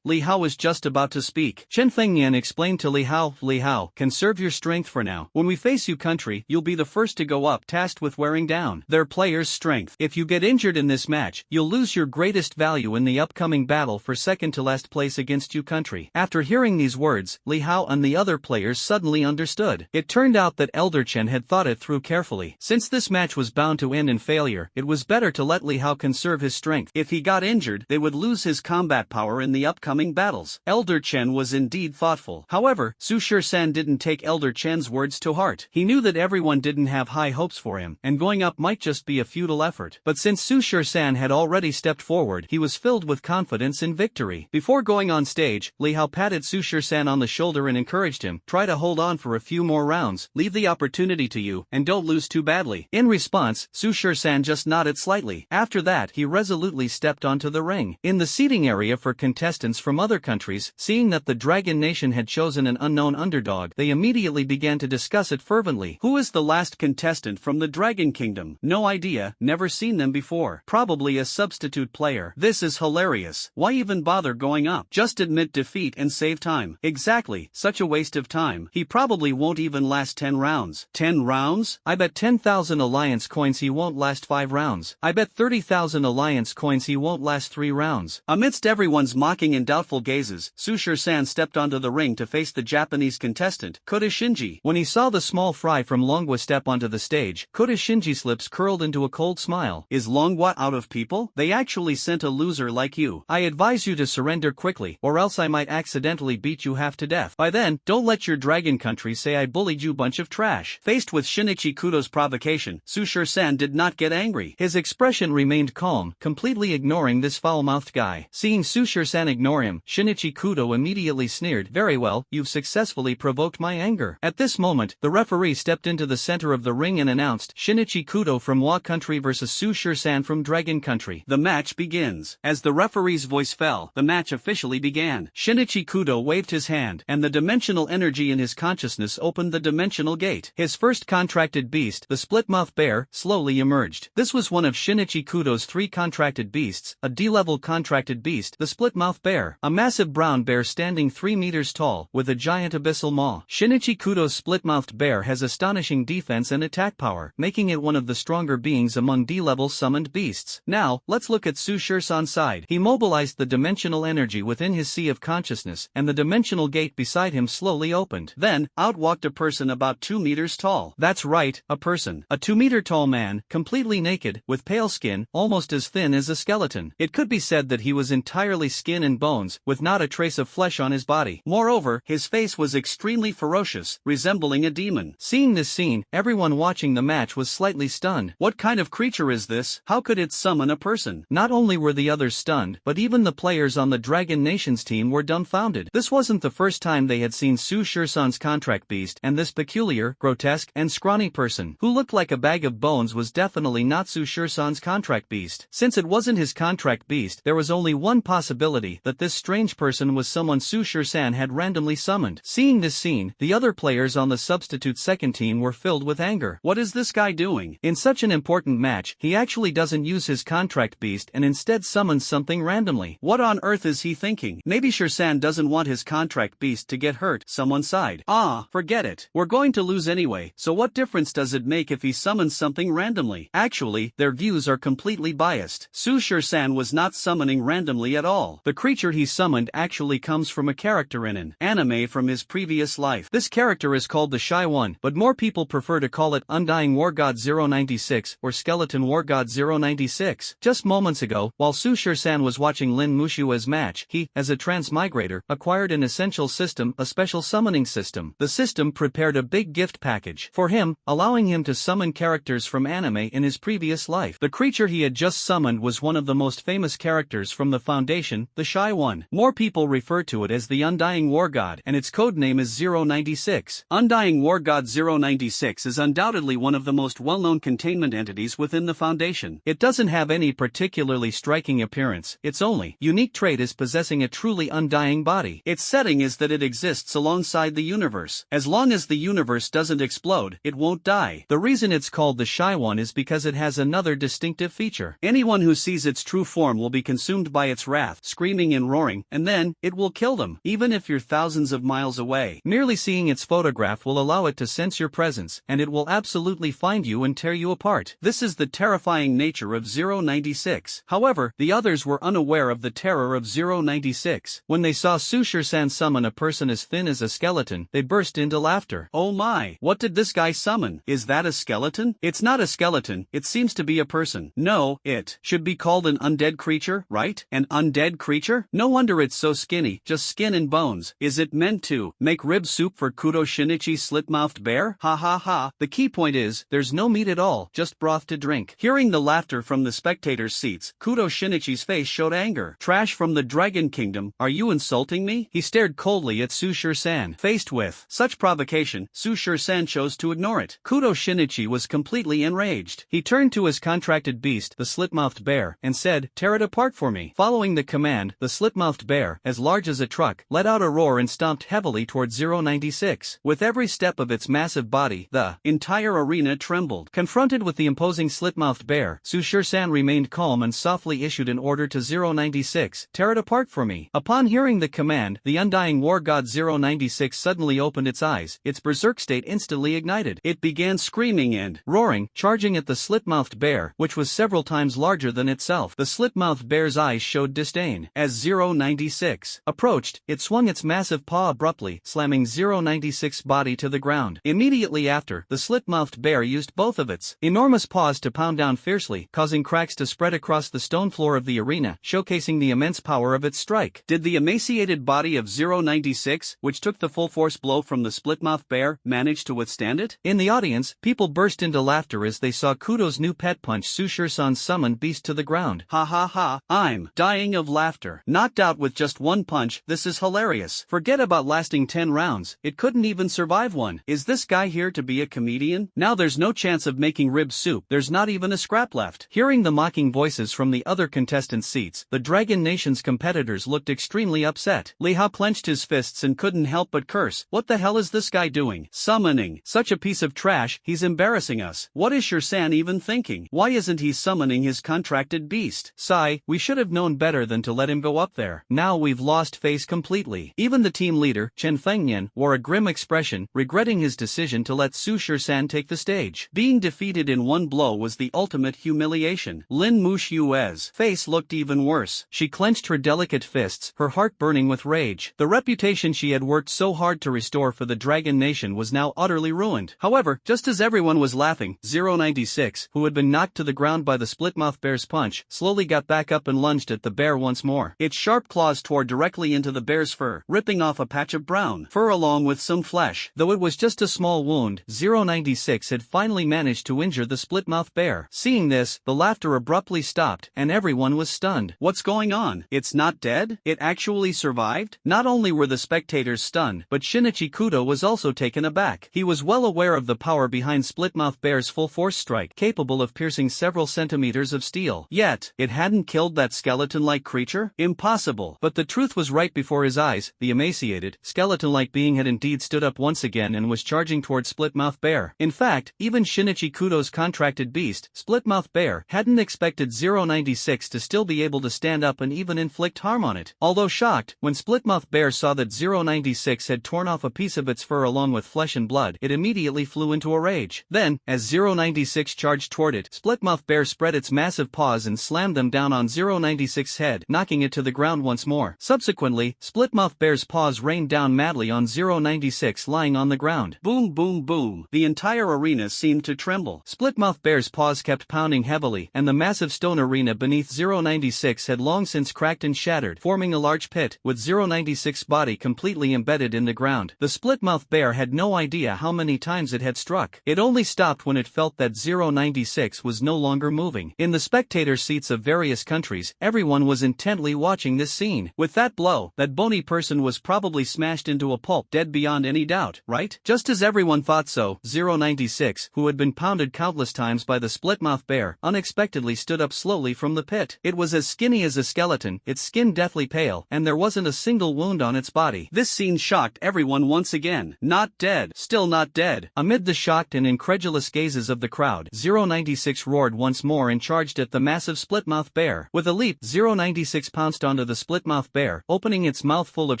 Li Hao was just about to speak. Chen Fengnian explained to Li Hao, conserve your strength for now. When we face you country, you'll be the first to go up, tasked with wearing down their players' strength. If you get injured in this match, you'll lose your greatest value in the upcoming battle for second to last place against you country. After hearing these words, Li Hao and the other players suddenly understood. It turned out that Elder Chen had thought it through carefully. Since this match was bound to end in failure, it was better to let Li Hao conserve his strength. If he got injured, they would lose his combat power in the upcoming battles. Elder Chen was indeed thoughtful. However, Su San didn't take Elder Chen's words to heart. He knew that everyone didn't have high hopes for him, and going up might just be a futile effort. But since Su San had already stepped forward, he was filled with confidence in victory. Before going on stage, Li Hao patted Su San on the shoulder and encouraged him, try to hold on for a few more rounds, leave the opportunity to you, and don't lose too badly. In response, Su San just nodded slightly. After that, he resolutely stepped onto the ring. In the seating area for contestants from other countries, seeing that the Dragon Nation had chosen an unknown underdog, they immediately began to discuss it fervently. Who is the last contestant from the Dragon Kingdom? No idea, never seen them before. Probably a substitute player. This is hilarious. Why even bother going up? Just admit defeat and save time. Exactly, such a waste of time. He probably won't even last 10 rounds. 10 rounds? I bet 10,000 alliance coins he won't last 5 rounds. I bet 30,000 alliance coins he won't last 3 rounds. Amidst everyone's mocking and doubtful gazes, Su San stepped onto the ring to face the Japanese contestant, Kota Shinji. When he saw the small fry from Longhua step onto the stage, Kota Shinji's lips curled into a cold smile. Is Longhua out of people? They actually sent a loser like you. I advise you to surrender quickly, or else I might accidentally beat you half to death. By then, don't let your dragon country say I bullied you bunch of trash. Faced with Shinichi Kudo's provocation, Sushir-san did not get angry. His expression remained calm, completely ignoring this foul-mouthed guy. Seeing Sushir-san ignore him, Shinichi Kudo immediately sneered, very well, you've successfully provoked my anger. At this moment, the referee stepped into the center of the ring and announced, Shinichi Kudo from Wa Country vs Sushir-san from Dragon Country. The match begins. As the referee's voice fell, the match officially began. Shinichi Kudo waved his hand, and the dimensional energy in his consciousness opened the dimensional gate. His first contracted beast, the split-mouth bear, slowly emerged. This was one of Shinichi Kudo's 3 contracted beasts, a D-level contracted beast, the split-mouth bear, a massive brown bear standing 3 meters tall, with a giant abyssal maw. Shinichi Kudo's split-mouthed bear has astonishing defense and attack power, making it one of the stronger beings among D-level summoned beasts. Now, let's look at Sushir-san's side. He mobilized the dimensional energy within his sea of consciousness, and the dimensional gate beside him slowly opened. Then, out walked a person about 2 meters tall. That's right, a person. A 2-meter tall man, completely naked, with pale skin, almost as thin as a skeleton. It could be said that he was entirely skin and bones, with not a trace of flesh on his body. Moreover, his face was extremely ferocious, resembling a demon. Seeing this scene, everyone watching the match was slightly stunned. What kind of creature is this? How could it summon a person? Not only were the others stunned, but even the players on the Dragon Nations team were dumbfounded. This wasn't the first time they had seen Sushir-san's contract beast, and this peculiar, grotesque, and scrawny person, who looked like a bag of bones, was definitely not Sushir-san's contract beast. Since it wasn't his contract beast, there was only one possibility, that this strange person was someone Sushir-san had randomly summoned. Seeing this scene, the other players on the substitute second team were filled with anger. What is this guy doing? In such an important match, he actually doesn't use his contract beast and instead summons something randomly. What on earth is he thinking? Maybe Shir-san doesn't want his contract beast to get hurt, someone sighed. Ah, forget it. We're going to lose anyway, so what difference does it make if he summons something randomly? Actually, their views are completely biased. Sushir-san was not summoning randomly at all. The creature he summoned actually comes from a character in an anime from his previous life. This character is called the Shy One, but more people prefer to call it Undying War God 096 or Skeleton War God 096. Just moments ago, while Sushir-san was watching Lin Mushua's match, he, as a transmigrator, acquired an essential system, a special summoning system. The system prepared a big gift package for him, allowing him to summon characters from anime in his previous life. The creature he had just summoned was one of the most famous characters from the Foundation, the Shy One. More people refer to it as the Undying War God, and its codename is 096. Undying War God 096 is undoubtedly one of the most well-known containment entities within the Foundation. It doesn't have any particularly striking appearance. Its only unique trait is possessing a truly undying body. Its setting is that it exists alongside the universe. As long as the universe doesn't explode, it won't die. The reason it's called the Shy One is because it has another distinctive feature. Anyone who sees its true form will be consumed by its wrath, screaming and roaring, and then, it will kill them, even if you're thousands of miles away. Merely seeing its photograph will allow it to sense your presence, and it will absolutely find you and tear you apart. This is the terrifying nature of 096. However, the others were unaware of the terror of 096. When they saw Sushir-san summon a person as thin as a skeleton, they burst into laughter. Oh my, what did this guy summon? Is that a skeleton? It's not a skeleton, it seems to be a person. No, it should be called an undead creature, right? An undead creature? No wonder it's so skinny, just skin and bones. Is it meant to make rib soup for Kudo Shinichi's slit-mouthed bear? Ha ha ha. The key point is, there's no meat at all, just broth to drink. Hearing the laughter from the spectators' seats, Kudo Shinichi's face showed anger. Trash from the Dragon Kingdom, are you insulting me? He stared coldly at Sushir-san. Faced with such provocation, Sushir-san chose to ignore it. Kudo Shinichi was completely enraged. He turned to his contracted beast, the slit-mouthed bear, and said, tear it apart for me. Following the command, the slit-mouthed bear, as large as a truck, let out a roar and stomped heavily towards 096. With every step of its massive body, the entire arena trembled. Confronted with the imposing slit-mouthed bear, Sushir-san remained calm and softly issued an order to 096, tear it apart for me. Upon hearing the command, the Undying War God 096 suddenly opened its eyes, its berserk state instantly ignited. It began screaming and roaring, charging at the slit-mouthed bear, which was several times larger than itself. The slit-mouthed bear's eyes showed disdain. As 096 approached, it swung its massive paw abruptly, slamming 096's body to the ground. Immediately after, the slit-mouthed bear used both of its enormous paws to pound down fiercely, causing cracks to spread across the stone floor of the arena, showcasing the immense power of its strike. Did the emaciated body of 096 which took the full force blow from the splitmouth bear, managed to withstand it? In the audience, people burst into laughter as they saw Kudo's new pet punch Sushir-san's summoned beast to the ground. Ha ha ha, I'm dying of laughter. Knocked out with just one punch, this is hilarious. Forget about lasting 10 rounds, it couldn't even survive one. Is this guy here to be a comedian? Now there's no chance of making rib soup, there's not even a scrap left. Hearing the mocking voices from the other contestants' seats, the Dragon Nation's competitors looked extremely upset. Li Hao clenched his fists and couldn't help but curse. What the hell is this guy doing? Summoning such a piece of trash, he's embarrassing us. What is Sushir-san even thinking? Why isn't he summoning his contracted beast? Sigh, we should have known better than to let him go up there. Now we've lost face completely. Even the team leader, Chen Fengnian, wore a grim expression, regretting his decision to let Sushir-san take the stage. Being defeated in one blow was the ultimate humiliation. Lin Mushue's face looked even worse. She clenched her delicate fists, her heart burning with rage. The reputation she had worked so hard to restore for the Dragon Nation was now utterly ruined. However, just as everyone was laughing, 096, who had been knocked to the ground by the splitmouth bear's punch, slowly got back up and lunged at the bear once more. Its sharp claws tore directly into the bear's fur, ripping off a patch of brown fur along with some flesh. Though it was just a small wound, 096 had finally managed to injure the splitmouth bear. Seeing this, the laughter abruptly stopped, and everyone was stunned. What's going on? It's not dead? It actually survived? Not only were the spectators stunned, but Shinichi Kudo was also taken aback. He was well aware of the power behind Splitmouth Bear's full-force strike, capable of piercing several centimeters of steel. Yet, it hadn't killed that skeleton-like creature? Impossible. But the truth was right before his eyes. The emaciated, skeleton-like being had indeed stood up once again and was charging toward Splitmouth Bear. In fact, even Shinichi Kudo's contracted beast, Splitmouth Bear, hadn't expected 096 to still be able to stand up and even inflict harm on it. Although shocked, when Splitmouth Bear saw that 096 had torn off a piece of its fur along with flesh and blood, it immediately flew into a rage. Then, as 096 charged toward it, Splitmouth Bear spread its massive paws and slammed them down on 096's head, knocking it to the ground once more. Subsequently, Splitmouth Bear's paws rained down madly on 096 lying on the ground. Boom boom boom. The entire arena seemed to tremble. Splitmouth Bear's paws kept pounding heavily, and the massive stone arena beneath 096 had long since cracked and shattered, forming a large pit, with 096's body completely embedded in the ground. The Splitmouth Bear had no idea how many times it had struck. It only stopped when it felt that 096 was no longer moving. In the spectator seats of various countries, everyone was intently watching this scene. With that blow, that bony person was probably smashed into a pulp, dead beyond any doubt, right? Just as everyone thought so, 096, who had been pounded countless times by the Splitmouth Bear, unexpectedly stood up slowly from the pit. It was as skinny as a skeleton, its skin deathly pale, and there wasn't a single wound on its body. This scene shocked everyone once again. Not dead. Still not dead. Amid the shocked and incredulous gazes of the crowd, 096 roared once more and charged at the massive Splitmouth Bear. With a leap, 096 pounced onto the Splitmouth Bear, opening its mouth full of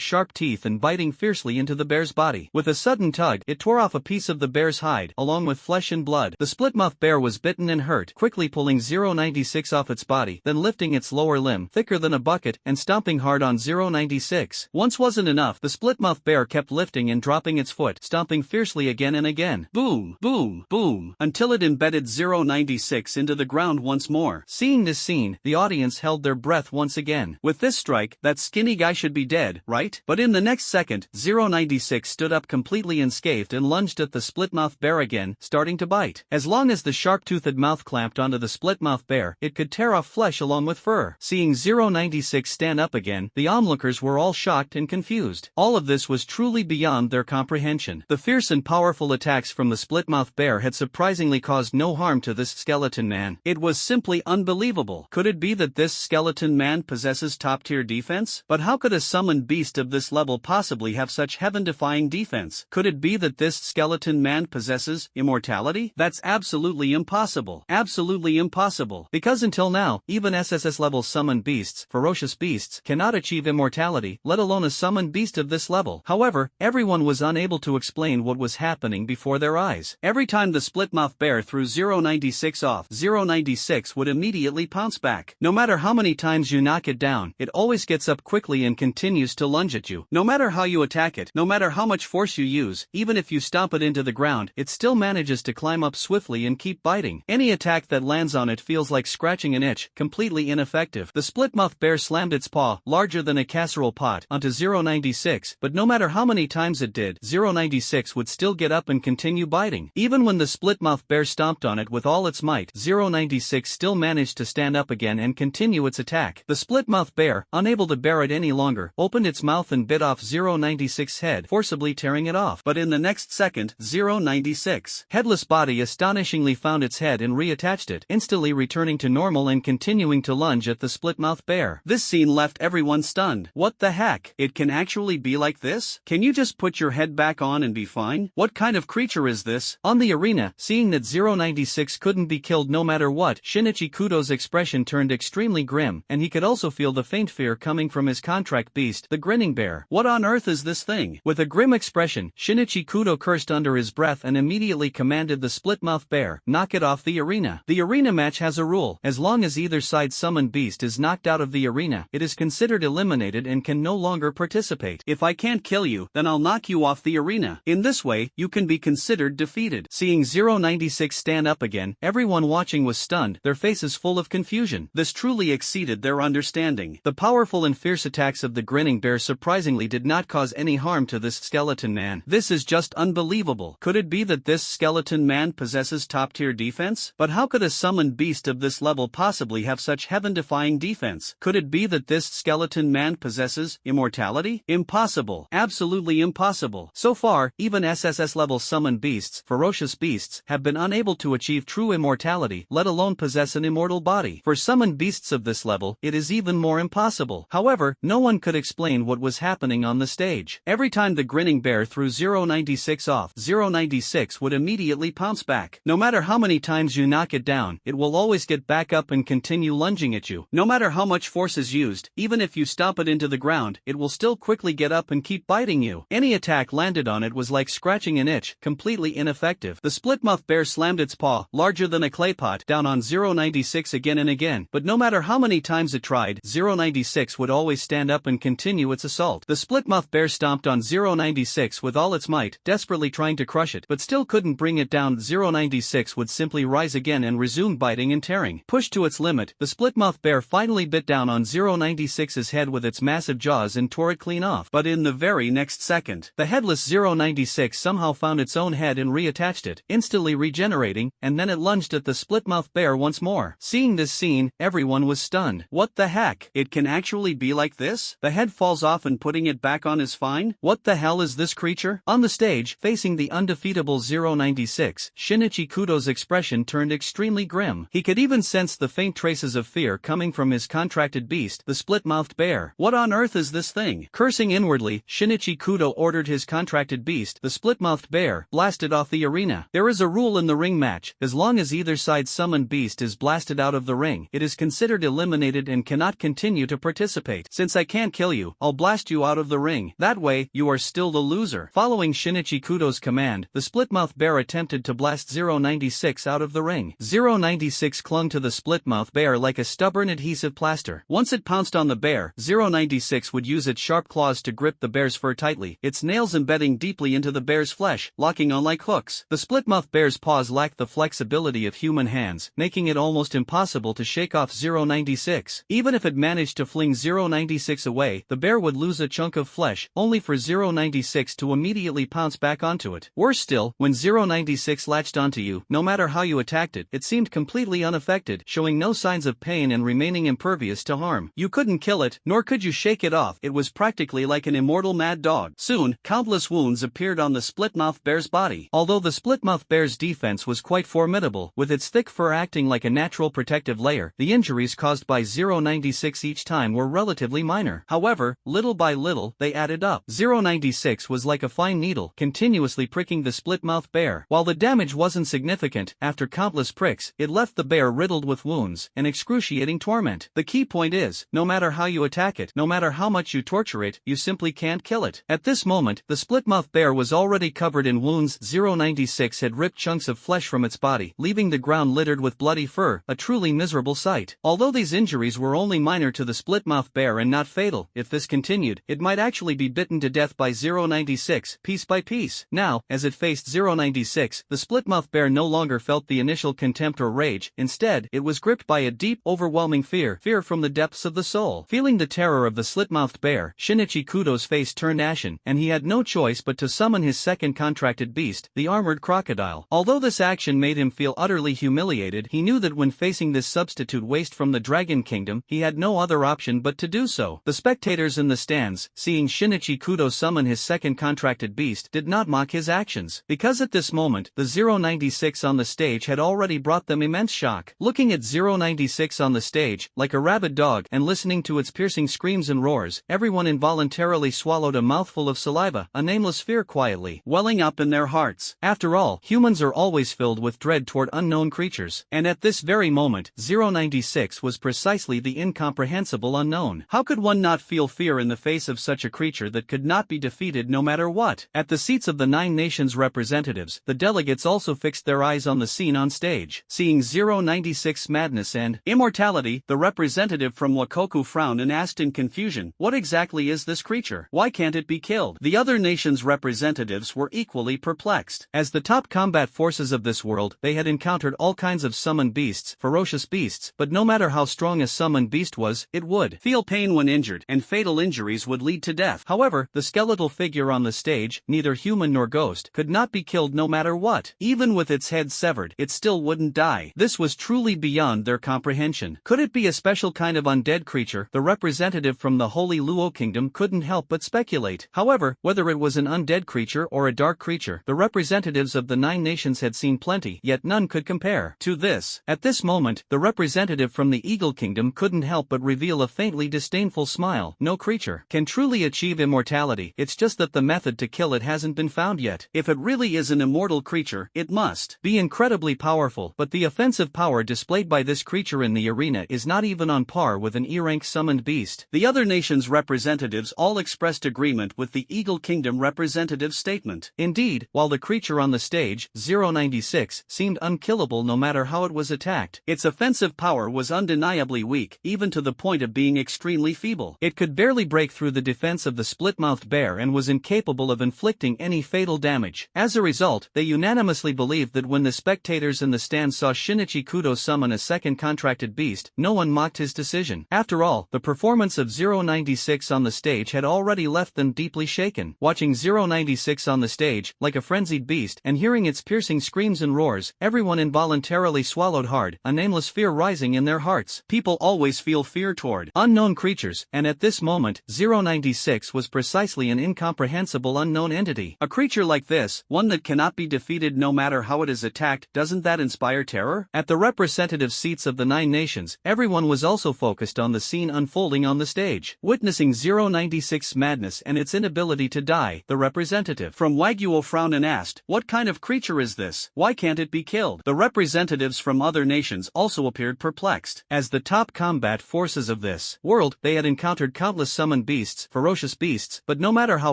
sharp teeth and biting fiercely into the bear's body. With a sudden tug, it tore off a piece of the bear's hide, along with flesh and blood. The Splitmouth Bear was bitten and hurt, quickly pulling 096 off its body, then lifting its lower limb, thicker than a bucket, and stomping hard on 096. Once wasn't enough, the Splitmouth Bear kept lifting and dropping its foot, stomping fiercely again and again. Boom, boom, boom, until it embedded 096 into the ground once more. Seeing this scene, the audience held their breath once again. With this strike, that skinny guy should be dead, right? But in the next second, 096 stood up completely unscathed and lunged at the Splitmouth Bear again, starting to bite. As long as the sharp-toothed mouth clamped onto the Splitmouth Bear, it could tear off flesh along with fur. Seeing 096 stand up again, the onlookers were all shocked and confused. All of this was truly beyond their comprehension. The fierce and powerful attacks from the Splitmouth Bear had surprisingly caused no harm to this skeleton man. It was simply unbelievable. Could it be that this skeleton man possesses top-tier defense? But how could a summoned beast of this level possibly have such heaven-defying defense? Could it be that this skeleton man possesses immortality? That's absolutely impossible. Absolutely impossible. Because until now, even SSS-level summoned beasts, ferocious beasts, cannot achieve immortality, let alone a summoned beast of this level. However, everyone was unable to explain what was happening before their eyes. Every time the Splitmouth Bear threw 096 off, 096 would immediately pounce back. No matter how many times you knock it down, it always gets up quickly and continues to lunge at you. No matter how you attack it, no matter how much force you use, even if you stomp it into the ground, it still manages to climb up swiftly and keep biting. Any attack that lands on it feels like scratching an itch, completely ineffective. The Splitmouth Bear slammed its paw, larger than a casserole pot, onto 096, face, but no matter how many times it did, 096 would still get up and continue biting. Even when the split-mouthed bear stomped on it with all its might, 096 still managed to stand up again and continue its attack. The split-mouthed bear, unable to bear it any longer, opened its mouth and bit off 096's head, forcibly tearing it off. But in the next second, 096's headless body astonishingly found its head and reattached it, instantly returning to normal and continuing to lunge at the split-mouthed bear. This scene left everyone stunned. What the heck? It can actually be like this? Can you just put your head back on and be fine? What kind of creature is this? On the arena, seeing that 096 couldn't be killed no matter what, Shinichi Kudo's expression turned extremely grim, and he could also feel the faint fear coming from his contract beast, the grinning bear. What on earth is this thing? With a grim expression, Shinichi Kudo cursed under his breath and immediately commanded the split-mouthed bear, knock it off the arena. The arena match has a rule: as long as either side's summoned beast is knocked out of the arena, it is considered eliminated and can no longer participate. If I can't kill you, then I'll knock you off the arena. In this way, you can be considered defeated. Seeing 096 stand up again, everyone watching was stunned, their faces full of confusion. This truly exceeded their understanding. The powerful and fierce attacks of the grinning bear surprisingly did not cause any harm to this skeleton man. This is just unbelievable. Could it be that this skeleton man possesses top-tier defense? But how could a summoned beast of this level possibly have such heaven-defying defense? Could it be that this skeleton man possesses immortality? Impossible. Absolutely impossible. So far, even SSS-level summoned beasts, ferocious beasts, have been unable to achieve true immortality, let alone possess an immortal body. For summoned beasts of this level, it is even more impossible. However, no one could explain what was happening on the stage. Every time the grinning bear threw 096 off, 096 would immediately pounce back. No matter how many times you knock it down, it will always get back up and continue lunging at you. No matter how much force is used, even if you stomp it into the ground, it will still quickly get up and keep biting you. Any attack landed on it was like scratching an itch, completely ineffective. The split-mouthed bear slammed its paw, larger than a clay pot, down on 096 again and again, but no matter how many times it tried, 096 would always stand up and continue its assault. The split-mouthed bear stomped on 096 with all its might, desperately trying to crush it, but still couldn't bring it down. 096 would simply rise again and resume biting and tearing. Pushed to its limit, the split-mouthed bear finally bit down on 096's head with its massive jaws and tore it clean off. But in the very next second, the headless 096 somehow found its own head and reattached it, instantly regenerating, and then it lunged at the split-mouthed bear once more. Seeing this scene, everyone was stunned. What the heck? It can actually be like this? The head falls off and putting it back on is fine? What the hell is this creature? On the stage, facing the undefeatable 096, Shinichi Kudo's expression turned extremely grim. He could even sense the faint traces of fear coming from his contracted beast, the split-mouthed bear. What on earth is this thing? Cursing inwardly, Shinichi Kudo ordered his contracted beast, the split-mouthed bear, blasted off the arena. There is a rule in the ring match: as long as either side's summoned beast is blasted out of the ring, it is considered eliminated and cannot continue to participate. Since I can't kill you, I'll blast you out of the ring. That way, you are still the loser. Following Shinichi Kudo's command, the split-mouthed bear attempted to blast 096 out of the ring. 096 clung to the split-mouthed bear like a stubborn adhesive plaster. Once it pounced on the bear, 096 would use its sharp claws to grip the bear's fur tightly, its nails embedding deeply into the bear's flesh, locking on like hooks. The split-mouthed bear's paws lacked the flexibility of human hands, making it almost impossible to shake off 096. Even if it managed to fling 096 away, the bear would lose a chunk of flesh, only for 096 to immediately pounce back onto it. Worse still, when 096 latched onto you, no matter how you attacked it, it seemed completely unaffected, showing no signs of pain and remaining impervious to harm. You couldn't kill it, nor could you shake it off. It was practically like an immortal mad dog. Soon, countless wounds appeared on the split-mouthed bear's body. Although the split-mouthed bear's defense was quite formidable, with its thick fur acting like a natural protective layer, the injuries caused by 096 each time were relatively minor. However, little by little, they added up. 096 was like a fine needle, continuously pricking the split-mouthed bear. While the damage wasn't significant, after countless pricks, it left the bear riddled with wounds and excruciating torment. The key point is, no matter how you attack it, no matter how much you torture it, you simply can't kill it. At this moment, the split-mouthed bear was already covered in wounds. 096 had ripped chunks of flesh from its body, leaving the ground littered with bloody fur, a truly miserable sight. Although these injuries were only minor to the split-mouthed bear and not fatal, if this continued, it might actually be bitten to death by 096, piece by piece. Now, as it faced 096, the split-mouthed bear no longer felt the initial contempt or rage. Instead, it was gripped by a deep, overwhelming fear from the depths of the soul. Feeling the terror of the split-mouthed bear, Shinichi Kudo's Luo's face turned ashen, and he had no choice but to summon his second contracted beast, the armored crocodile. Although this action made him feel utterly humiliated, he knew that when facing this substitute waste from the Dragon Kingdom, he had no other option but to do so. The spectators in the stands, seeing Shinichi Kudo summon his second contracted beast, did not mock his actions, because at this moment, the 096 on the stage had already brought them immense shock. Looking at 096 on the stage, like a rabid dog, and listening to its piercing screams and roars, everyone involuntarily swallowed a mouthful of saliva, a nameless fear quietly welling up in their hearts. After all, humans are always filled with dread toward unknown creatures, and at this very moment, 096 was precisely the incomprehensible unknown. How could one not feel fear in the face of such a creature that could not be defeated no matter what? At the seats of the 9 nations representatives, the delegates also fixed their eyes on the scene on stage. Seeing 096's madness and immortality, the representative from Wakoku frowned and asked in confusion, "What exactly is this creature? Why can't it be killed?" The other nations' representatives were equally perplexed. As the top combat forces of this world, they had encountered all kinds of summoned beasts, ferocious beasts, but no matter how strong a summoned beast was, it would feel pain when injured, and fatal injuries would lead to death. However, the skeletal figure on the stage, neither human nor ghost, could not be killed no matter what. Even with its head severed, it still wouldn't die. This was truly beyond their comprehension. Could it be a special kind of undead creature? The representative from the Holy Luo Kingdom couldn't help but speculate. However, whether it was an undead creature or a dark creature, the representatives of the 9 nations had seen plenty, yet none could compare to this. At this moment, the representative from the Eagle Kingdom couldn't help but reveal a faintly disdainful smile. No creature can truly achieve immortality, it's just that the method to kill it hasn't been found yet. If it really is an immortal creature, it must be incredibly powerful, but the offensive power displayed by this creature in the arena is not even on par with an E-rank summoned beast. The other nations' representatives all expressed agreement with the Eagle Kingdom representative's statement. Indeed, while the creature on the stage, 096, seemed unkillable no matter how it was attacked, its offensive power was undeniably weak, even to the point of being extremely feeble. It could barely break through the defense of the split-mouthed bear and was incapable of inflicting any fatal damage. As a result, they unanimously believed that when the spectators in the stand saw Shinichi Kudo summon a second contracted beast, no one mocked his decision. After all, the performance of 096 on the stage had already left them deeply shaken. Watching 096 on the stage, like a frenzied beast, and hearing its piercing screams and roars, everyone involuntarily swallowed hard, a nameless fear rising in their hearts. People always feel fear toward unknown creatures, and at this moment, 096 was precisely an incomprehensible unknown entity. A creature like this, one that cannot be defeated no matter how it is attacked, doesn't that inspire terror? At the representative seats of the 9 nations, everyone was also focused on the scene unfolding on the stage. Witnessing 096's madness and its inability to die, the representative from Wagyu frowned and asked, "What kind of creature is this? Why can't it be killed?" The representatives from other nations also appeared perplexed. As the top combat forces of this world, they had encountered countless summoned beasts, ferocious beasts, but no matter how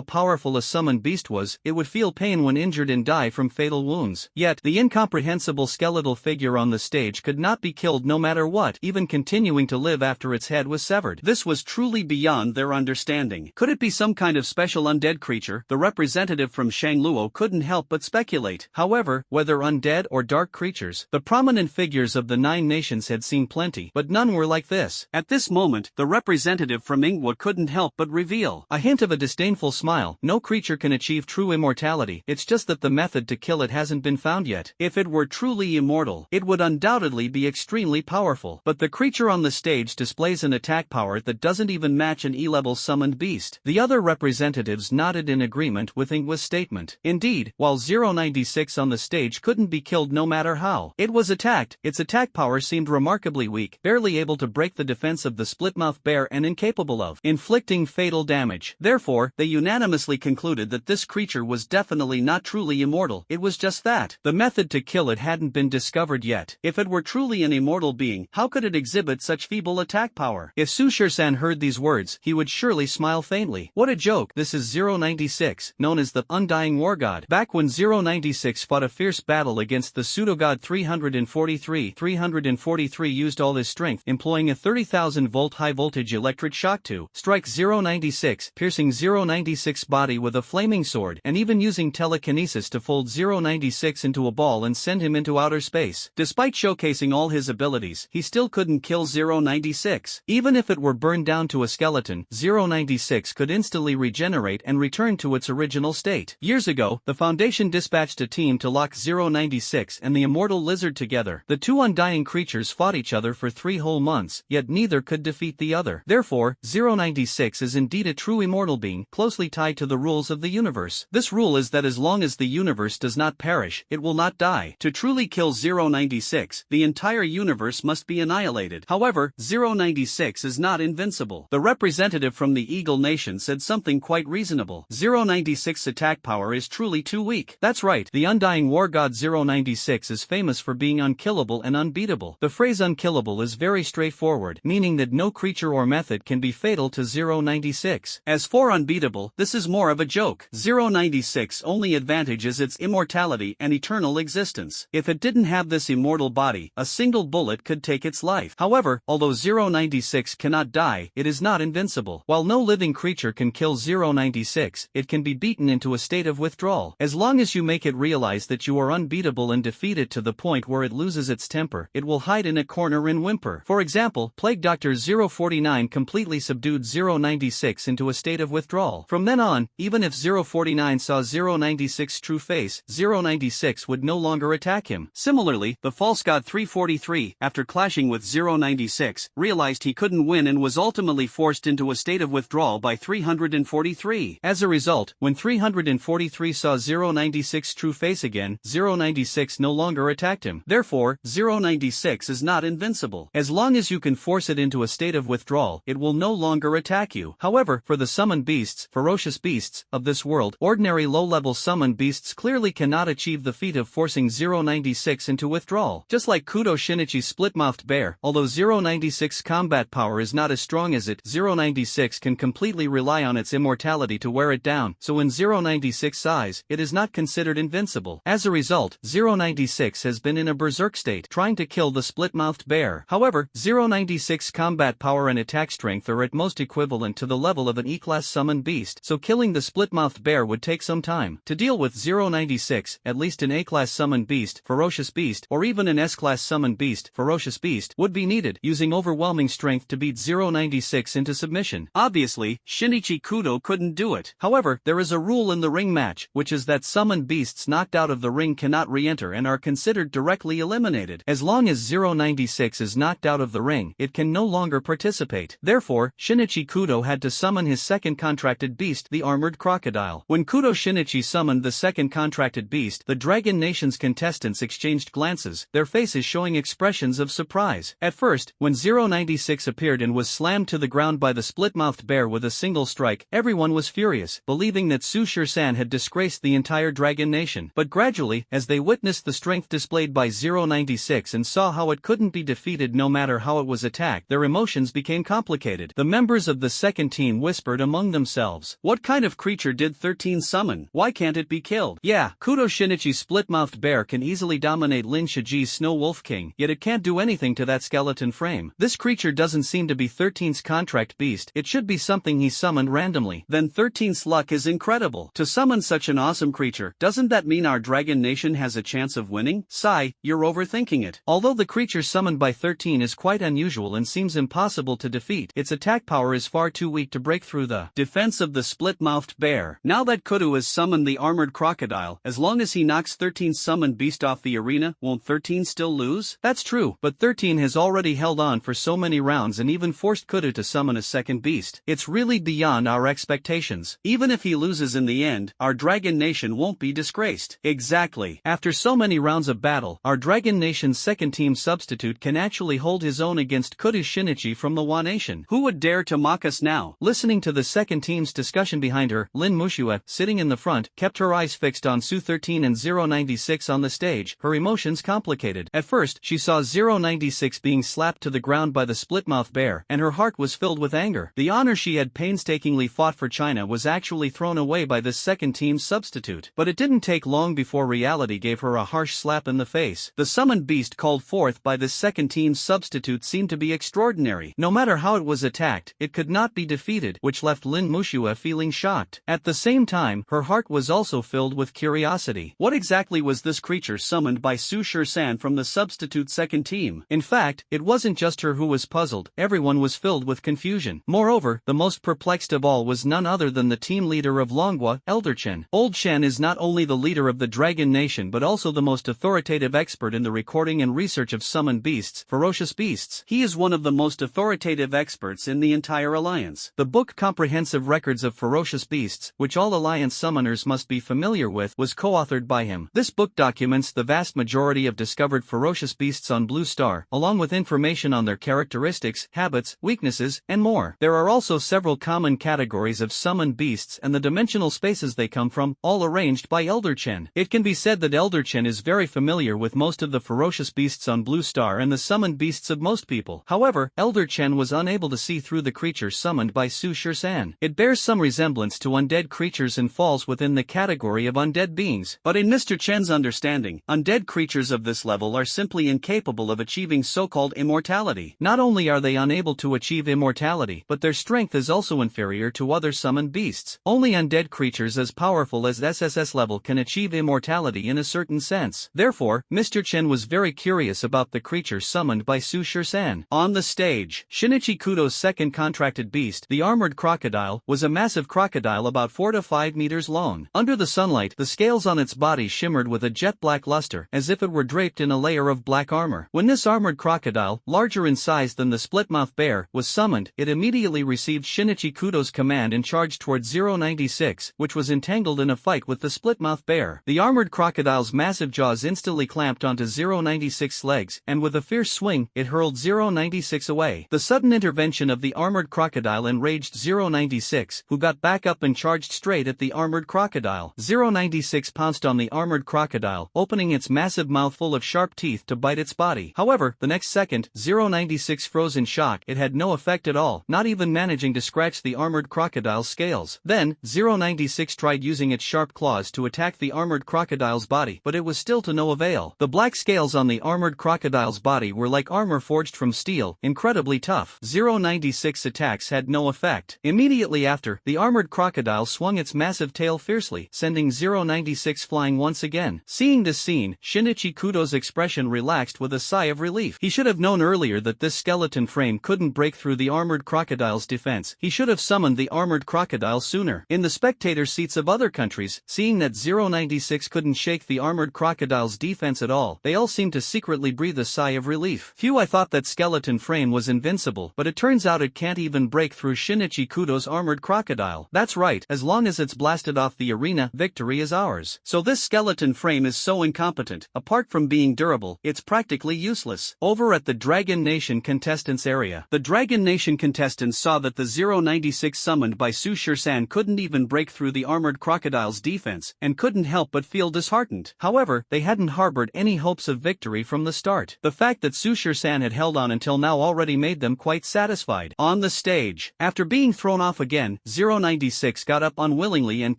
powerful a summoned beast was, it would feel pain when injured and die from fatal wounds. Yet, the incomprehensible skeletal figure on the stage could not be killed no matter what, even continuing to live after its head was severed. This was truly beyond their understanding. Could it be some kind of special undead creature? The representative from Shangluo couldn't help but speculate. However, whether undead or dark creatures, the prominent figures of the 9 nations had seen plenty, but none were like this. At this moment, the representative from Ingwa couldn't help but reveal a hint of a disdainful smile. No creature can achieve true immortality, it's just that the method to kill it hasn't been found yet. If it were truly immortal, it would undoubtedly be extremely powerful, but the creature on the stage displays an attack power that doesn't even match an E-level summoned beast. The other representatives nodded in agreement with Ingwa's statement. Indeed, while 096 on the stage couldn't be killed no matter how it was attacked, its attack power seemed remarkably weak, barely able to break the defense of the split-mouthed bear and incapable of inflicting fatal damage. Therefore, they unanimously concluded that this creature was definitely not truly immortal. It was just that the method to kill it hadn't been discovered yet. If it were truly an immortal being, how could it exhibit such feeble attack power? If Sushir-san heard these words, he would surely smile faintly. What a joke! This is 096, known as the Undying War God. Back when 096 fought a fierce battle against the pseudo-god 343 used all his strength, employing a 30,000-volt high-voltage electric shock to strike 096, piercing 096's body with a flaming sword, and even using telekinesis to fold 096 into a ball and send him into outer space. Despite showcasing all his abilities, he still couldn't kill 096. Even if it were burned down to a skeleton, 096 could could instantly regenerate and return to its original state. Years ago, the Foundation dispatched a team to lock 096 and the immortal lizard together. The two undying creatures fought each other for 3 whole months, yet neither could defeat the other. Therefore, 096 is indeed a true immortal being, closely tied to the rules of the universe. This rule is that as long as the universe does not perish, it will not die. To truly kill 096, the entire universe must be annihilated. However, 096 is not invincible. The representative from the Eagle Nation said something quite reasonable. 096's attack power is truly too weak. That's right, the Undying War God 096 is famous for being unkillable and unbeatable. The phrase unkillable is very straightforward, meaning that no creature or method can be fatal to 096. As for unbeatable, this is more of a joke. 096's only advantage is its immortality and eternal existence. If it didn't have this immortal body, a single bullet could take its life. However, although 096 cannot die, it is not invincible. While no living creature can kill 096, it can be beaten into a state of withdrawal. As long as you make it realize that you are unbeatable and defeat it to the point where it loses its temper, it will hide in a corner and whimper. For example, Plague Doctor 049 completely subdued 096 into a state of withdrawal. From then on, even if 049 saw 096's true face, 096 would no longer attack him. Similarly, the False God 343, after clashing with 096, realized he couldn't win and was ultimately forced into a state of withdrawal by 343. As a result, when 343 saw 096's true face again, 096 no longer attacked him. Therefore, 096 is not invincible. As long as you can force it into a state of withdrawal, it will no longer attack you. However, for the summoned beasts, ferocious beasts, of this world, ordinary low-level summoned beasts clearly cannot achieve the feat of forcing 096 into withdrawal. Just like Kudo Shinichi's split-mouthed bear, although 096's combat power is not as strong as it, 096 can completely rely on its immortality to wear it down, so in 096's size, it is not considered invincible. As a result, 096 has been in a berserk state, trying to kill the split-mouthed bear. However, 096's combat power and attack strength are at most equivalent to the level of an E-class summoned beast, so killing the split-mouthed bear would take some time. To deal with 096, at least an A-class summoned beast, ferocious beast, or even an S-class summoned beast, ferocious beast, would be needed, using overwhelming strength to beat 096 into submission. Obviously, Shinichi Kudo couldn't do it. However, there is a rule in the ring match, which is that summoned beasts knocked out of the ring cannot re-enter and are considered directly eliminated. As long as 096 is knocked out of the ring, it can no longer participate. Therefore, Shinichi Kudo had to summon his second contracted beast, the armored crocodile. When Kudo Shinichi summoned the second contracted beast, the Dragon Nation's contestants exchanged glances, their faces showing expressions of surprise. At first, when 096 appeared and was slammed to the ground by the split-mouthed bear with a single strike, everyone was furious, believing that Su-Shur-san had disgraced the entire Dragon Nation. But gradually, as they witnessed the strength displayed by 096 and saw how it couldn't be defeated no matter how it was attacked, their emotions became complicated. The members of the second team whispered among themselves, "What kind of creature did 13 summon? Why can't it be killed?" Yeah, Kudo Shinichi's split-mouthed bear can easily dominate Lin Shiji's Snow Wolf King, yet it can't do anything to that skeleton frame. This creature doesn't seem to be 13's contract beast, it should be something he summoned randomly. Then 13's luck is incredible. To summon such an awesome creature, doesn't that mean our Dragon Nation has a chance of winning? Sigh, you're overthinking it. Although the creature summoned by 13 is quite unusual and seems impossible to defeat, its attack power is far too weak to break through the defense of the split-mouthed bear. Now that Kudo has summoned the armored crocodile, as long as he knocks 13's summoned beast off the arena, won't 13 still lose? That's true, but 13 has already held on for so many rounds and even forced Kudo to summon a second beast. It's really beyond our expectations. Even if he loses in the end, our Dragon Nation won't be disgraced. Exactly. After so many rounds of battle, our Dragon Nation's second team substitute can actually hold his own against Kudo Shinichi from the Wa Nation. Who would dare to mock us now? Listening to the second team's discussion behind her, Lin Mushua, sitting in the front, kept her eyes fixed on Su-13 and 096 on the stage, her emotions complicated. At first, she saw 096 being slapped to the ground by the split-mouthed bear, and her heart was filled with anger. The honor she had painstakingly fought for China was actually thrown away by this second team's substitute. But it didn't take long before reality gave her a harsh slap in the face. The summoned beast called forth by this second team's substitute seemed to be extraordinary. No matter how it was attacked, it could not be defeated, which left Lin Mushua feeling shocked. At the same time, her heart was also filled with curiosity. What exactly was this creature summoned by Su-Shur-san from the substitute second team? In fact, it wasn't just her who was puzzled, everyone was filled with confusion. Moreover, the most perplexing perplexed of all was none other than the team leader of Longwa, Elder Chen. Old Chen is not only the leader of the Dragon Nation but also the most authoritative expert in the recording and research of summoned beasts, ferocious beasts. He is one of the most authoritative experts in the entire Alliance. The book Comprehensive Records of Ferocious Beasts, which all Alliance summoners must be familiar with, was co-authored by him. This book documents the vast majority of discovered ferocious beasts on Blue Star, along with information on their characteristics, habits, weaknesses, and more. There are also several common categories of summoned beasts and the dimensional spaces they come from, all arranged by Elder Chen. It can be said that Elder Chen is very familiar with most of the ferocious beasts on Blue Star and the summoned beasts of most people. However, Elder Chen was unable to see through the creature summoned by Su Shirsan. It bears some resemblance to undead creatures and falls within the category of undead beings. But in Mr. Chen's understanding, undead creatures of this level are simply incapable of achieving so-called immortality. Not only are they unable to achieve immortality, but their strength is also inferior to other summoned beasts. Only undead creatures as powerful as SSS level can achieve immortality in a certain sense. Therefore, Mr. Chen was very curious about the creature summoned by Su Shirsan. On the stage, Shinichi Kudo's second contracted beast, the armored crocodile, was a massive crocodile about 4 to 5 meters long. Under the sunlight, the scales on its body shimmered with a jet-black luster, as if it were draped in a layer of black armor. When this armored crocodile, larger in size than the splitmouth bear, was summoned, it immediately received Shinichi Kudo's command and charged towards 096, which was entangled in a fight with the splitmouth bear. The armored crocodile's massive jaws instantly clamped onto 096's legs, and with a fierce swing, it hurled 096 away. The sudden intervention of the armored crocodile enraged 096, who got back up and charged straight at the armored crocodile. 096 pounced on the armored crocodile, opening its massive mouth full of sharp teeth to bite its body. However, the next second, 096 froze in shock. It had no effect at all, not even managing to scratch the armored crocodile's scales. Then, 096 tried using its sharp claws to attack the armored crocodile's body, but it was still to no avail. The black scales on the armored crocodile's body were like armor forged from steel, incredibly tough. 096 attacks had no effect. Immediately after, the armored crocodile swung its massive tail fiercely, sending 096 flying once again. Seeing this scene, Shinichi Kudo's expression relaxed with a sigh of relief. He should have known earlier that this skeleton frame couldn't break through the armored crocodile's defense. He should have summoned the armored crocodile sooner. In the spectator seats of other countries, seeing that 096 couldn't shake the armored crocodile's defense at all, they all seemed to secretly breathe a sigh of relief. Phew, I thought that skeleton frame was invincible, but it turns out it can't even break through Shinichi Kudo's armored crocodile. That's right, as long as it's blasted off the arena, victory is ours. So this skeleton frame is so incompetent. Apart from being durable, it's practically useless. Over at the Dragon Nation contestants area, the Dragon Nation contestants saw that the 096 summoned by Su Shirsan couldn't even break through the armored crocodile's defense, and couldn't help but feel disheartened. However, they hadn't harbored any hopes of victory from the start. The fact that Su Shirsan had held on until now already made them quite satisfied. On the stage, after being thrown off again, 096 got up unwillingly and